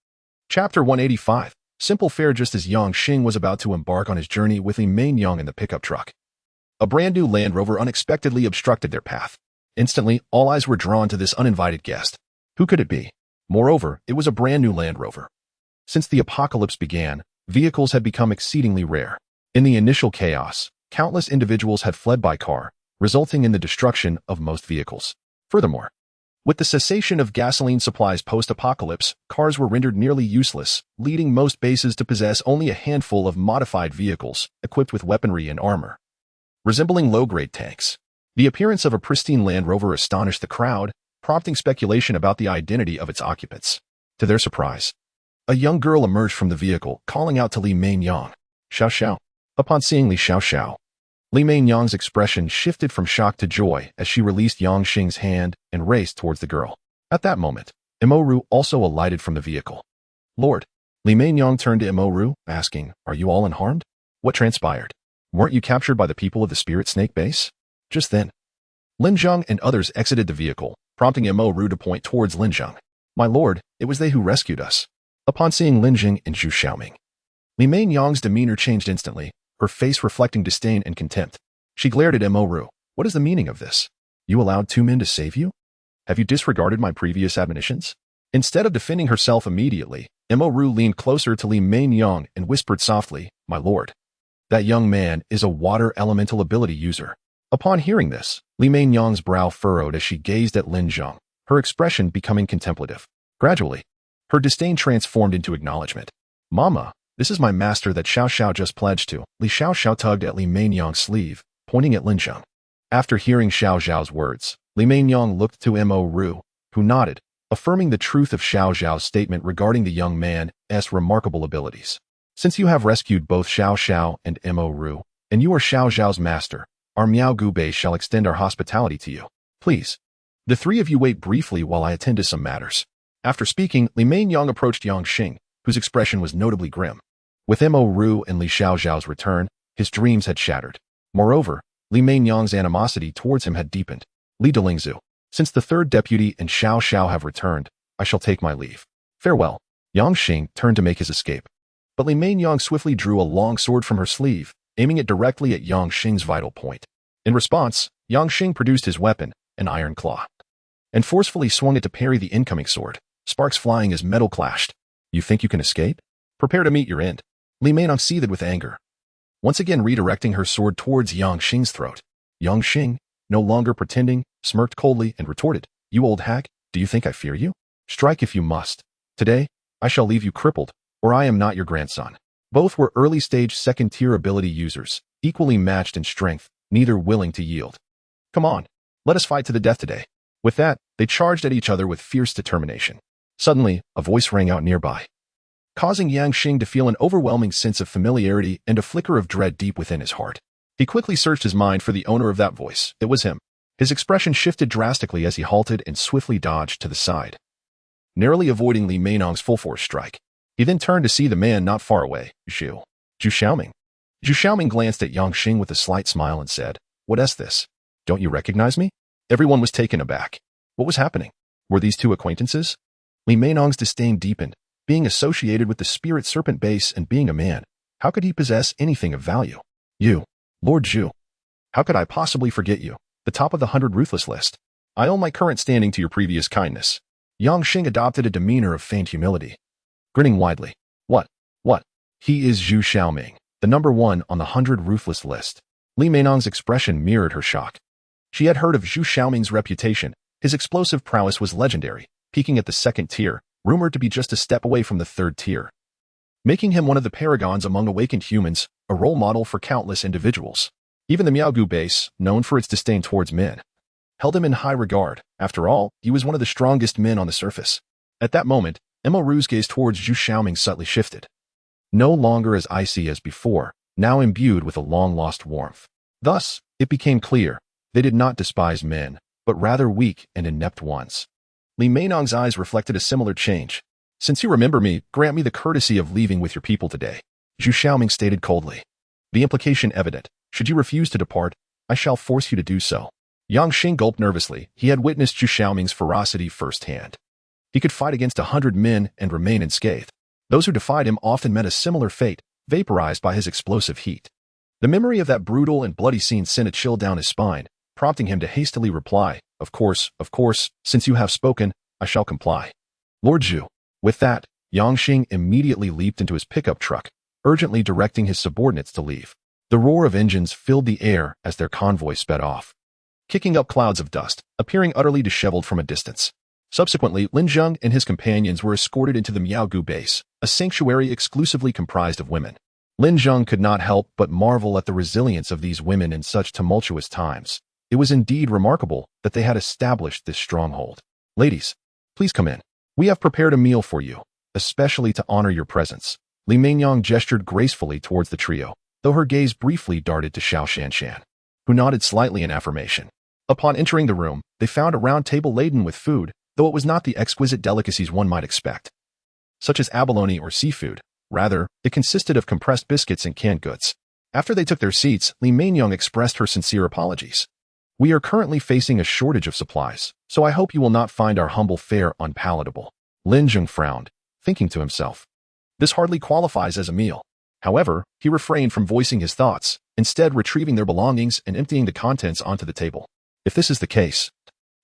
Chapter 185. Simple fare. Just as Yang Xing was about to embark on his journey with Li Mainyang in the pickup truck, a brand new Land Rover unexpectedly obstructed their path. Instantly, all eyes were drawn to this uninvited guest. Who could it be? Moreover, it was a brand new Land Rover. Since the apocalypse began, vehicles had become exceedingly rare. In the initial chaos, countless individuals had fled by car, resulting in the destruction of most vehicles. Furthermore, with the cessation of gasoline supplies post-apocalypse, cars were rendered nearly useless, leading most bases to possess only a handful of modified vehicles, equipped with weaponry and armor, resembling low-grade tanks. The appearance of a pristine Land Rover astonished the crowd, prompting speculation about the identity of its occupants. To their surprise, a young girl emerged from the vehicle, calling out to Li Mainyang, "Xiao Xiao." Upon seeing Li Xiao Xiao, Li Mainyang's expression shifted from shock to joy as she released Yang Xing's hand and raced towards the girl. At that moment, Imoru also alighted from the vehicle. "Lord." Li Mainyang turned to Imoru, asking, "Are you all unharmed? What transpired? Weren't you captured by the people of the Spirit Snake base?" Just then, Lin Zheng and others exited the vehicle, prompting Imoru to point towards Lin Zheng. "My lord, it was they who rescued us." Upon seeing Lin Zheng and Zhu Xiaoming, Li Mainyang's demeanor changed instantly, her face reflecting disdain and contempt. She glared at Imoru. "What is the meaning of this? You allowed 2 men to save you? Have you disregarded my previous admonitions?" Instead of defending herself immediately, Imoru leaned closer to Li Mainyang and whispered softly, "My lord, that young man is a water elemental ability user." Upon hearing this, Li Mainyang's brow furrowed as she gazed at Lin Zheng, her expression becoming contemplative. Gradually, her disdain transformed into acknowledgement. "Mama, this is my master that Xiao Xiao just pledged to." Li Xiao Xiao tugged at Li Mainyang's sleeve, pointing at Lin Zheng. After hearing Xiao Xiao's words, Li Mainyang looked to Imoru, who nodded, affirming the truth of Xiao Xiao's statement regarding the young man's remarkable abilities. "Since you have rescued both Xiao Xiao and Imoru, and you are Xiao Xiao's master, our Miao Gu base shall extend our hospitality to you. Please, the 3 of you wait briefly while I attend to some matters." After speaking, Li Mainyang approached Yang Xing, whose expression was notably grim. With Imoru and Li Xiao Xiao's return, his dreams had shattered. Moreover, Li Mainyang's animosity towards him had deepened. "Li Delingzu, since the 3rd deputy and Xiao Xiao have returned, I shall take my leave. Farewell." Yang Xing turned to make his escape, but Li Mainyang swiftly drew a long sword from her sleeve, aiming it directly at Yang Xing's vital point. In response, Yang Xing produced his weapon, an iron claw, and forcefully swung it to parry the incoming sword, sparks flying as metal clashed. "You think you can escape? Prepare to meet your end." Li Mainyang seethed with anger, once again redirecting her sword towards Yang Xing's throat. Yang Xing, no longer pretending, smirked coldly and retorted, "You old hag, do you think I fear you? Strike if you must. Today, I shall leave you crippled, or I am not your grandson." Both were early-stage second-tier ability users, equally matched in strength, neither willing to yield. Come on, let us fight to the death today. With that, they charged at each other with fierce determination. Suddenly, a voice rang out nearby, causing Yang Xing to feel an overwhelming sense of familiarity and a flicker of dread deep within his heart. He quickly searched his mind for the owner of that voice. It was him. His expression shifted drastically as he halted and swiftly dodged to the side, narrowly avoiding Li Meinong's full-force strike. He then turned to see the man not far away, Zhu Xiaoming. Zhu Xiaoming glanced at Yang Xing with a slight smile and said, "What is this? Don't you recognize me?" Everyone was taken aback. What was happening? Were these two acquaintances? Li Meinong's disdain deepened. Being associated with the spirit serpent base and being a man, how could he possess anything of value? You, Lord Zhu. How could I possibly forget you? The top of the 100 ruthless list. I owe my current standing to your previous kindness. Yang Xing adopted a demeanor of feigned humility, grinning widely. What? He is Zhu Xiaoming, the number 1 on the 100 ruthless list. Li Meinong's expression mirrored her shock. She had heard of Zhu Xiaoming's reputation. His explosive prowess was legendary, peaking at the 2nd tier, rumored to be just a step away from the 3rd tier, making him one of the paragons among awakened humans, a role model for countless individuals. Even the Miaogu base, known for its disdain towards men, held him in high regard. After all, he was one of the strongest men on the surface. At that moment, Emma Ru's gaze towards Zhu Xiaoming subtly shifted. No longer as icy as before, now imbued with a long-lost warmth. Thus, it became clear, they did not despise men, but rather weak and inept ones. Li Meinong's eyes reflected a similar change. Since you remember me, grant me the courtesy of leaving with your people today, Zhu Xiaoming stated coldly. The implication evident. Should you refuse to depart, I shall force you to do so. Yang Xing gulped nervously. He had witnessed Zhu Xiaoming's ferocity firsthand. He could fight against 100 men and remain unscathed. Those who defied him often met a similar fate, vaporized by his explosive heat. The memory of that brutal and bloody scene sent a chill down his spine, prompting him to hastily reply, Of course, since you have spoken, I shall comply. Lord Zhu. With that, Yang Xing immediately leaped into his pickup truck, urgently directing his subordinates to leave. The roar of engines filled the air as their convoy sped off, kicking up clouds of dust, appearing utterly disheveled from a distance. Subsequently, Lin Zheng and his companions were escorted into the Miaogu base, a sanctuary exclusively comprised of women. Lin Zheng could not help but marvel at the resilience of these women in such tumultuous times. It was indeed remarkable that they had established this stronghold. Ladies, please come in. We have prepared a meal for you, especially to honor your presence. Li Meinong gestured gracefully towards the trio, though her gaze briefly darted to Xiao Shanshan, who nodded slightly in affirmation. Upon entering the room, they found a round table laden with food, though it was not the exquisite delicacies one might expect, such as abalone or seafood. Rather, it consisted of compressed biscuits and canned goods. After they took their seats, Li Meinong expressed her sincere apologies. We are currently facing a shortage of supplies, so I hope you will not find our humble fare unpalatable. Lin Zheng frowned, thinking to himself, this hardly qualifies as a meal. However, he refrained from voicing his thoughts, instead retrieving their belongings and emptying the contents onto the table. If this is the case,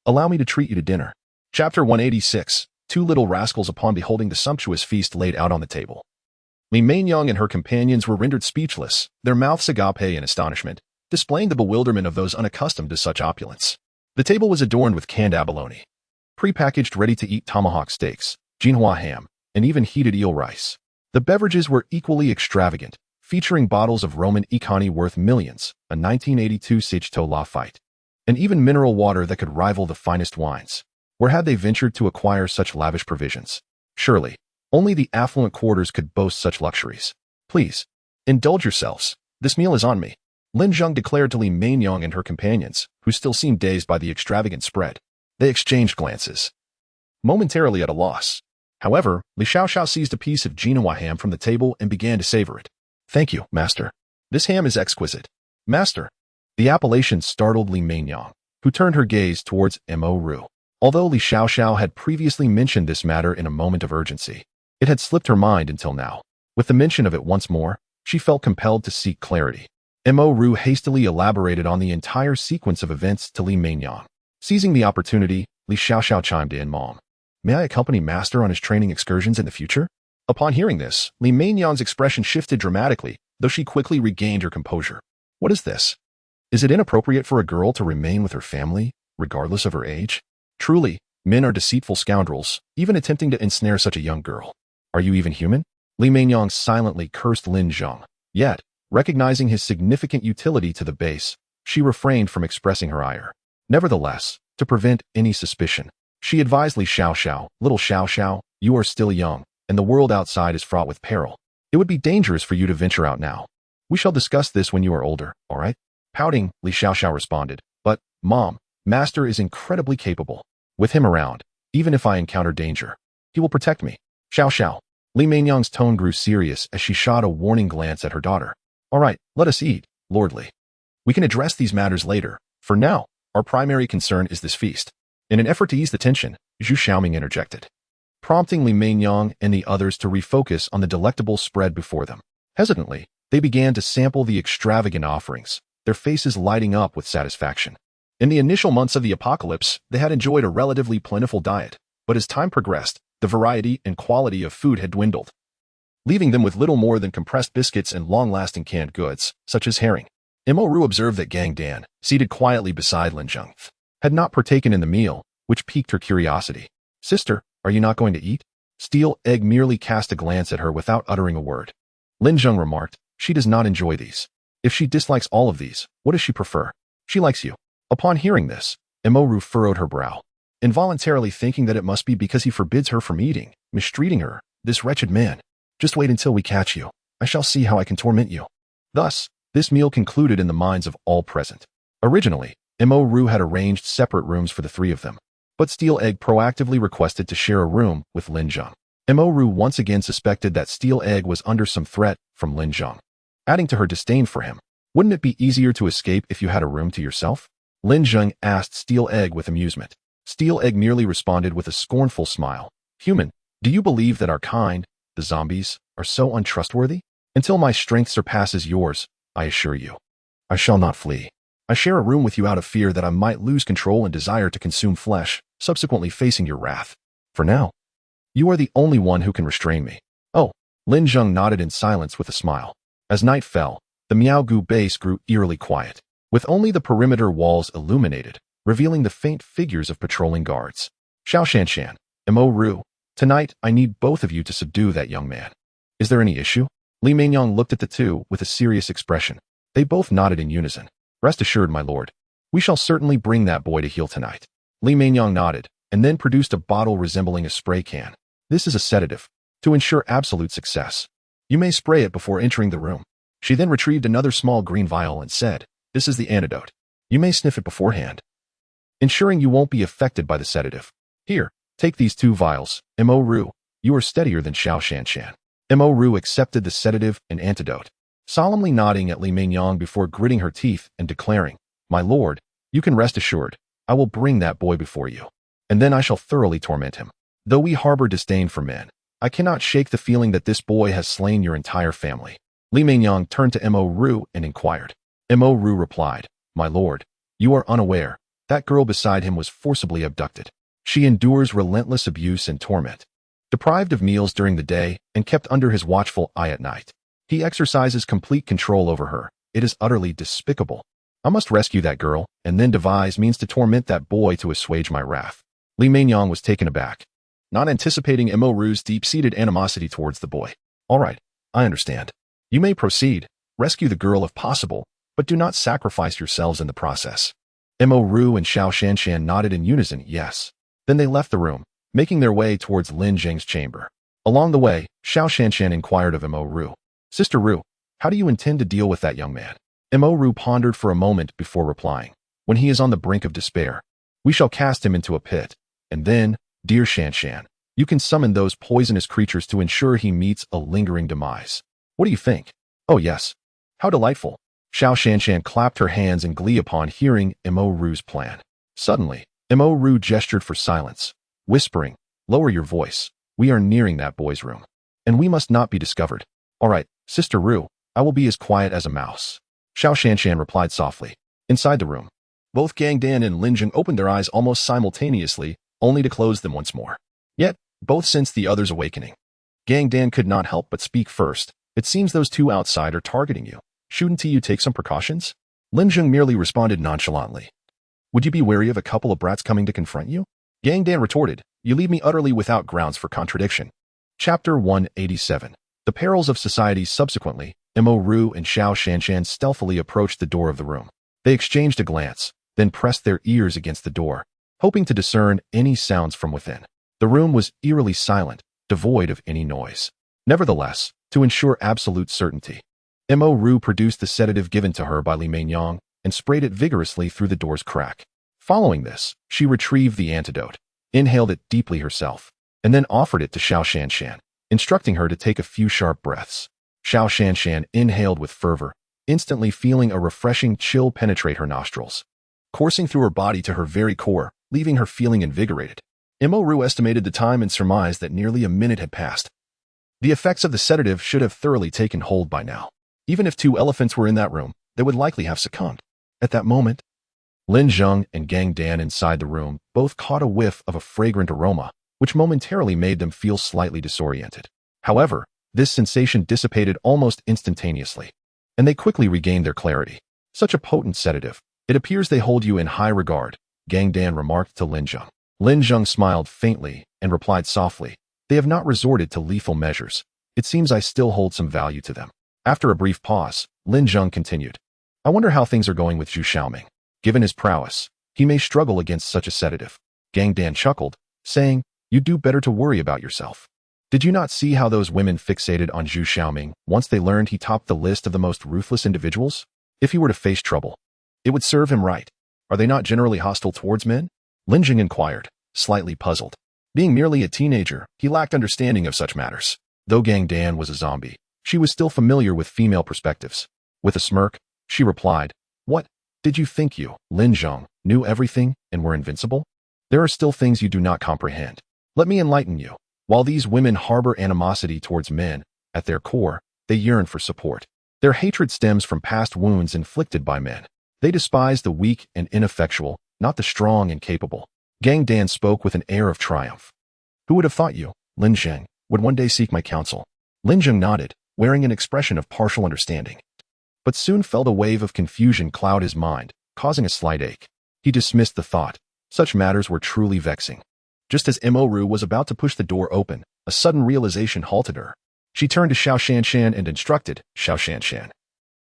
allow me to treat you to dinner. Chapter 186. Two little rascals upon beholding the sumptuous feast laid out on the table. Li Meinong and her companions were rendered speechless, their mouths agape in astonishment, displaying the bewilderment of those unaccustomed to such opulence. The table was adorned with canned abalone, pre-packaged ready-to-eat tomahawk steaks, Jinhua ham, and even heated eel rice. The beverages were equally extravagant, featuring bottles of Roman economy worth millions, a 1982 Seichito Lafite, and even mineral water that could rival the finest wines. Where had they ventured to acquire such lavish provisions? Surely, only the affluent quarters could boast such luxuries. Please, indulge yourselves. This meal is on me, Lin Zheng declared to Li Meinong and her companions, who still seemed dazed by the extravagant spread. They exchanged glances, momentarily at a loss. However, Li Xiaoxiao seized a piece of Jinhua ham from the table and began to savor it. Thank you, master. This ham is exquisite. Master. The appellation startled Li Meinong, who turned her gaze towards Mo Ru. Although Li Xiaoxiao had previously mentioned this matter in a moment of urgency, it had slipped her mind until now. With the mention of it once more, she felt compelled to seek clarity. Mo Ru hastily elaborated on the entire sequence of events to Li Meinong. Seizing the opportunity, Li Xiaoxiao chimed in, Mom, may I accompany Master on his training excursions in the future? Upon hearing this, Li Meinong's expression shifted dramatically, though she quickly regained her composure. What is this? Is it inappropriate for a girl to remain with her family, regardless of her age? Truly, men are deceitful scoundrels, even attempting to ensnare such a young girl. Are you even human? Li Meinong silently cursed Lin Zheng. Yet, recognizing his significant utility to the base, She refrained from expressing her ire. Nevertheless, to prevent any suspicion, she advised Li Xiaoxiao, "Little Xiaoxiao, you are still young, and the world outside is fraught with peril. It would be dangerous for you to venture out now. We shall discuss this when you are older, all right?" Pouting, Li Xiaoxiao responded, "But, Mom, Master is incredibly capable. With him around, even if I encounter danger, he will protect me." Xiaoxiao. Li Mainyang's tone grew serious as she shot a warning glance at her daughter. "All right, let us eat, Lord Li. We can address these matters later. For now, our primary concern is this feast." In an effort to ease the tension, Zhu Xiaoming interjected, prompting Li Mainyang and the others to refocus on the delectable spread before them. Hesitantly, they began to sample the extravagant offerings, their faces lighting up with satisfaction. In the initial months of the apocalypse, they had enjoyed a relatively plentiful diet, but as time progressed, the variety and quality of food had dwindled, leaving them with little more than compressed biscuits and long-lasting canned goods, such as herring. Mo Ru observed that Gang Dan, seated quietly beside Lin Zheng, had not partaken in the meal, which piqued her curiosity. "Sister, are you not going to eat?" Steel Egg merely cast a glance at her without uttering a word. Lin Zheng remarked, "She does not enjoy these. If she dislikes all of these, what does she prefer?" "She likes you." Upon hearing this, Mo Ru furrowed her brow, involuntarily thinking that it must be because he forbids her from eating, mistreating her, this wretched man. "Just wait until we catch you. I shall see how I can torment you." Thus, this meal concluded in the minds of all present. Originally, Mo Ru had arranged separate rooms for the three of them, but Steel Egg proactively requested to share a room with Lin Zheng. Mo Ru once again suspected that Steel Egg was under some threat from Lin Zheng, adding to her disdain for him. "Wouldn't it be easier to escape if you had a room to yourself?" Lin Zheng asked Steel Egg with amusement. Steel Egg merely responded with a scornful smile. "Human, do you believe that our kind, the zombies, are so untrustworthy? Until my strength surpasses yours, I assure you, I shall not flee. I share a room with you out of fear that I might lose control and desire to consume flesh, subsequently facing your wrath. For now, you are the only one who can restrain me." "Oh." Lin Zheng nodded in silence with a smile. As night fell, the Miaogu base grew eerily quiet, with only the perimeter walls illuminated, revealing the faint figures of patrolling guards. "Xiao Shanshan, Mo Ru, tonight I need both of you to subdue that young man. Is there any issue?" Li Mainyang looked at the two with a serious expression. They both nodded in unison. "Rest assured, my lord. We shall certainly bring that boy to heel tonight." Li Mainyang nodded, and then produced a bottle resembling a spray can. "This is a sedative, to ensure absolute success. You may spray it before entering the room." She then retrieved another small green vial and said, "This is the antidote. You may sniff it beforehand, ensuring you won't be affected by the sedative. Here, take these 2 vials. Mo Ru, you are steadier than Xiao Shanshan." Mo Ru accepted the sedative and antidote, solemnly nodding at Li Mainyang before gritting her teeth and declaring, "My lord, you can rest assured, I will bring that boy before you, and then I shall thoroughly torment him. Though we harbor disdain for men, I cannot shake the feeling that this boy has slain your entire family." Li Mainyang turned to Mo Ru and inquired. Mo Ru replied, "My lord, you are unaware. That girl beside him was forcibly abducted. She endures relentless abuse and torment, deprived of meals during the day and kept under his watchful eye at night. He exercises complete control over her. It is utterly despicable. I must rescue that girl and then devise means to torment that boy to assuage my wrath." Li Mainyang was taken aback, not anticipating Mo Ru's deep-seated animosity towards the boy. "All right, I understand. You may proceed. Rescue the girl if possible, but do not sacrifice yourselves in the process." Mo Ru and Xiao Shanshan nodded in unison, yes. Then they left the room, making their way towards Lin Zheng's chamber. Along the way, Xiao Shanshan inquired of Mo Ru, "Sister Ru, how do you intend to deal with that young man?" Mo Ru pondered for a moment before replying, "When he is on the brink of despair, we shall cast him into a pit, and then, dear Shanshan, you can summon those poisonous creatures to ensure he meets a lingering demise. What do you think?" "Oh yes. How delightful." Xiao Shanshan clapped her hands in glee upon hearing Mo Ru's plan. Suddenly, Mo Ru gestured for silence, whispering, "Lower your voice. We are nearing that boy's room, and we must not be discovered." "All right, Sister Ru, I will be as quiet as a mouse." Xiao Shanshan replied softly. Inside the room, both Gang Dan and Lin Zheng opened their eyes almost simultaneously, only to close them once more. Yet, both sensed the other's awakening. Gang Dan could not help but speak first. "It seems those 2 outside are targeting you. Shouldn't you take some precautions?" Lin Zheng merely responded nonchalantly. "Would you be wary of a couple of brats coming to confront you?" Gang Dan retorted, "You leave me utterly without grounds for contradiction." Chapter 187. The Perils of Society. Subsequently, Mo Ru and Xiao Shanshan stealthily approached the door of the room. They exchanged a glance, then pressed their ears against the door, hoping to discern any sounds from within. The room was eerily silent, devoid of any noise. Nevertheless, to ensure absolute certainty, Mo Ru produced the sedative given to her by Li Meinyang and sprayed it vigorously through the door's crack. Following this, she retrieved the antidote, inhaled it deeply herself, and then offered it to Xiao Shanshan, instructing her to take a few sharp breaths. Xiao Shanshan inhaled with fervor, instantly feeling a refreshing chill penetrate her nostrils, coursing through her body to her very core, leaving her feeling invigorated. Mo Ru estimated the time and surmised that nearly a minute had passed. The effects of the sedative should have thoroughly taken hold by now. Even if 2 elephants were in that room, they would likely have succumbed. At that moment, Lin Zheng and Gang Dan inside the room both caught a whiff of a fragrant aroma, which momentarily made them feel slightly disoriented. However, this sensation dissipated almost instantaneously, and they quickly regained their clarity. Such a potent sedative. It appears they hold you in high regard, Gang Dan remarked to Lin Zheng. Lin Zheng smiled faintly and replied softly, "They have not resorted to lethal measures. It seems I still hold some value to them." After a brief pause, Lin Zheng continued, "I wonder how things are going with Zhu Xiaoming. Given his prowess, he may struggle against such a sedative." Gang Dan chuckled, saying, "You'd do better to worry about yourself. Did you not see how those women fixated on Zhu Xiaoming once they learned he topped the list of the most ruthless individuals? If he were to face trouble, it would serve him right. Are they not generally hostile towards men?" Lin Zheng inquired, slightly puzzled. Being merely a teenager, he lacked understanding of such matters. Though Gang Dan was a zombie, she was still familiar with female perspectives. With a smirk, she replied, "What? Did you think you, Lin Zheng, knew everything and were invincible? There are still things you do not comprehend. Let me enlighten you. While these women harbor animosity towards men, at their core, they yearn for support. Their hatred stems from past wounds inflicted by men. They despise the weak and ineffectual, not the strong and capable." Gang Dan spoke with an air of triumph. "Who would have thought you, Lin Zheng, would one day seek my counsel?" Lin Zheng nodded, wearing an expression of partial understanding. But soon felt a wave of confusion cloud his mind, causing a slight ache. He dismissed the thought. Such matters were truly vexing. Just as Mo Ru was about to push the door open, a sudden realization halted her. She turned to Xiao Shanshan and instructed, "Xiao Shanshan,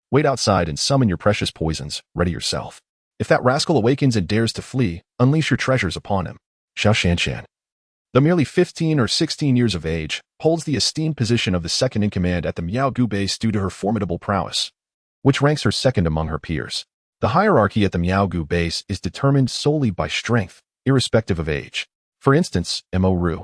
wait outside and summon your precious poisons. Ready yourself. If that rascal awakens and dares to flee, unleash your treasures upon him." Xiao Shanshan, though merely 15 or 16 years of age, holds the esteemed position of the second-in-command at the Miaogu base due to her formidable prowess, which ranks her second among her peers. The hierarchy at the Miaogu base is determined solely by strength, irrespective of age. For instance, Mo Ru,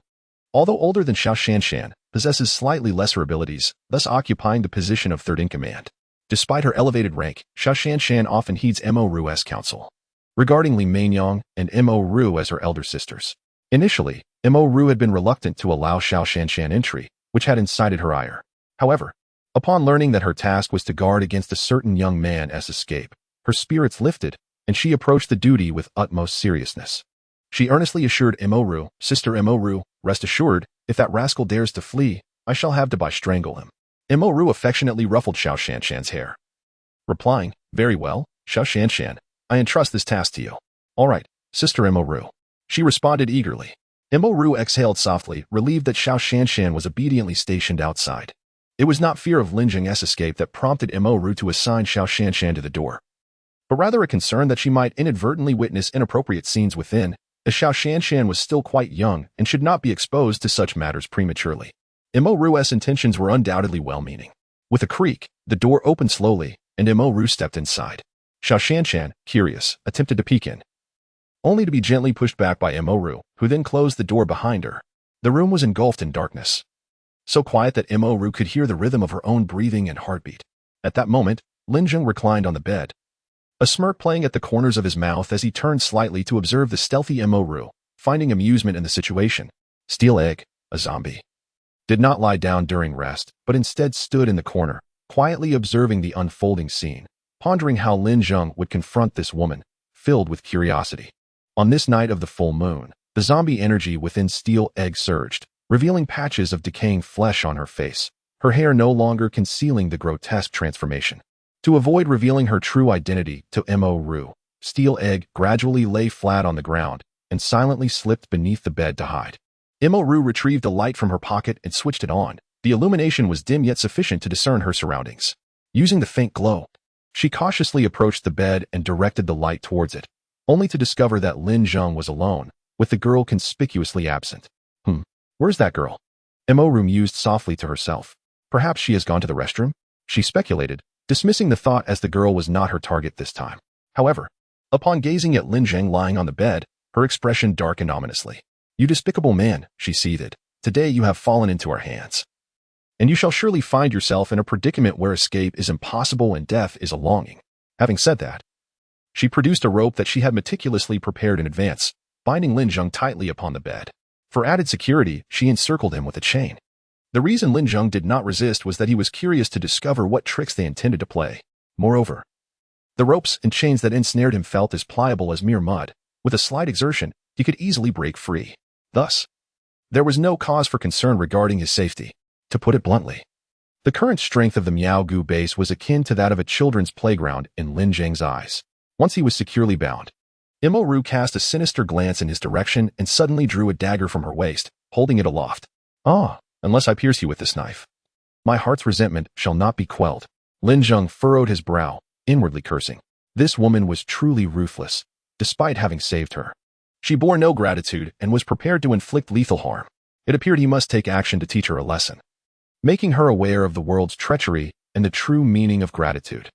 although older than Xiao Shanshan, possesses slightly lesser abilities, thus occupying the position of third-in-command. Despite her elevated rank, Xiao Shanshan often heeds Mo Ru's counsel regarding Li Meinyang and Mo Ru as her elder sisters. Initially, Mo Ru had been reluctant to allow Xiao Shanshan entry, which had incited her ire. However, upon learning that her task was to guard against a certain young man as escape, her spirits lifted, and she approached the duty with utmost seriousness. She earnestly assured Mo Ru, "Sister Mo Ru, rest assured, if that rascal dares to flee, I shall have to strangle him." Mo Ru affectionately ruffled Xiao Shanshan's hair, replying, "Very well, Xiao Shanshan, I entrust this task to you." "All right, Sister Mo Ru," she responded eagerly. Mo Ru exhaled softly, relieved that Xiao Shanshan was obediently stationed outside. It was not fear of Lin Zheng's escape that prompted Mo Ru to assign Xiao Shanshan to the door, but rather a concern that she might inadvertently witness inappropriate scenes within, as Xiao Shanshan was still quite young and should not be exposed to such matters prematurely. Mo Ru's intentions were undoubtedly well-meaning. With a creak, the door opened slowly, and Mo Ru stepped inside. Xiao Shanshan, curious, attempted to peek in, only to be gently pushed back by Mo Ru, who then closed the door behind her. The room was engulfed in darkness, so quiet that Mo Ru could hear the rhythm of her own breathing and heartbeat. At that moment, Lin Zheng reclined on the bed, a smirk playing at the corners of his mouth as he turned slightly to observe the stealthy Mo Ru, finding amusement in the situation. Steel Egg, a zombie, did not lie down during rest, but instead stood in the corner, quietly observing the unfolding scene, pondering how Lin Zheng would confront this woman, filled with curiosity. On this night of the full moon, the zombie energy within Steel Egg surged, revealing patches of decaying flesh on her face, her hair no longer concealing the grotesque transformation. To avoid revealing her true identity to Mo Ru, Steel Egg gradually lay flat on the ground and silently slipped beneath the bed to hide. Mo Ru retrieved a light from her pocket and switched it on. The illumination was dim yet sufficient to discern her surroundings. Using the faint glow, She cautiously approached the bed and directed the light towards it, only to discover that Lin Zheng was alone, with the girl conspicuously absent. Where's that girl? Emoru mused softly to herself. Perhaps she has gone to the restroom? She speculated, dismissing the thought as the girl was not her target this time. However, upon gazing at Lin Zheng lying on the bed, her expression darkened ominously. You despicable man, she seethed. Today you have fallen into our hands. And you shall surely find yourself in a predicament where escape is impossible and death is a longing. Having said that, she produced a rope that she had meticulously prepared in advance, binding Lin Zheng tightly upon the bed. For added security, she encircled him with a chain. The reason Lin Zheng did not resist was that he was curious to discover what tricks they intended to play. Moreover, the ropes and chains that ensnared him felt as pliable as mere mud. With a slight exertion, he could easily break free. Thus, there was no cause for concern regarding his safety. To put it bluntly, the current strength of the Miao Gu base was akin to that of a children's playground in Lin Zheng's eyes. Once he was securely bound, Emoru cast a sinister glance in his direction and suddenly drew a dagger from her waist, holding it aloft. Unless I pierce you with this knife, my heart's resentment shall not be quelled. Lin Zheng furrowed his brow, inwardly cursing. This woman was truly ruthless, despite having saved her. She bore no gratitude and was prepared to inflict lethal harm. It appeared he must take action to teach her a lesson, making her aware of the world's treachery and the true meaning of gratitude.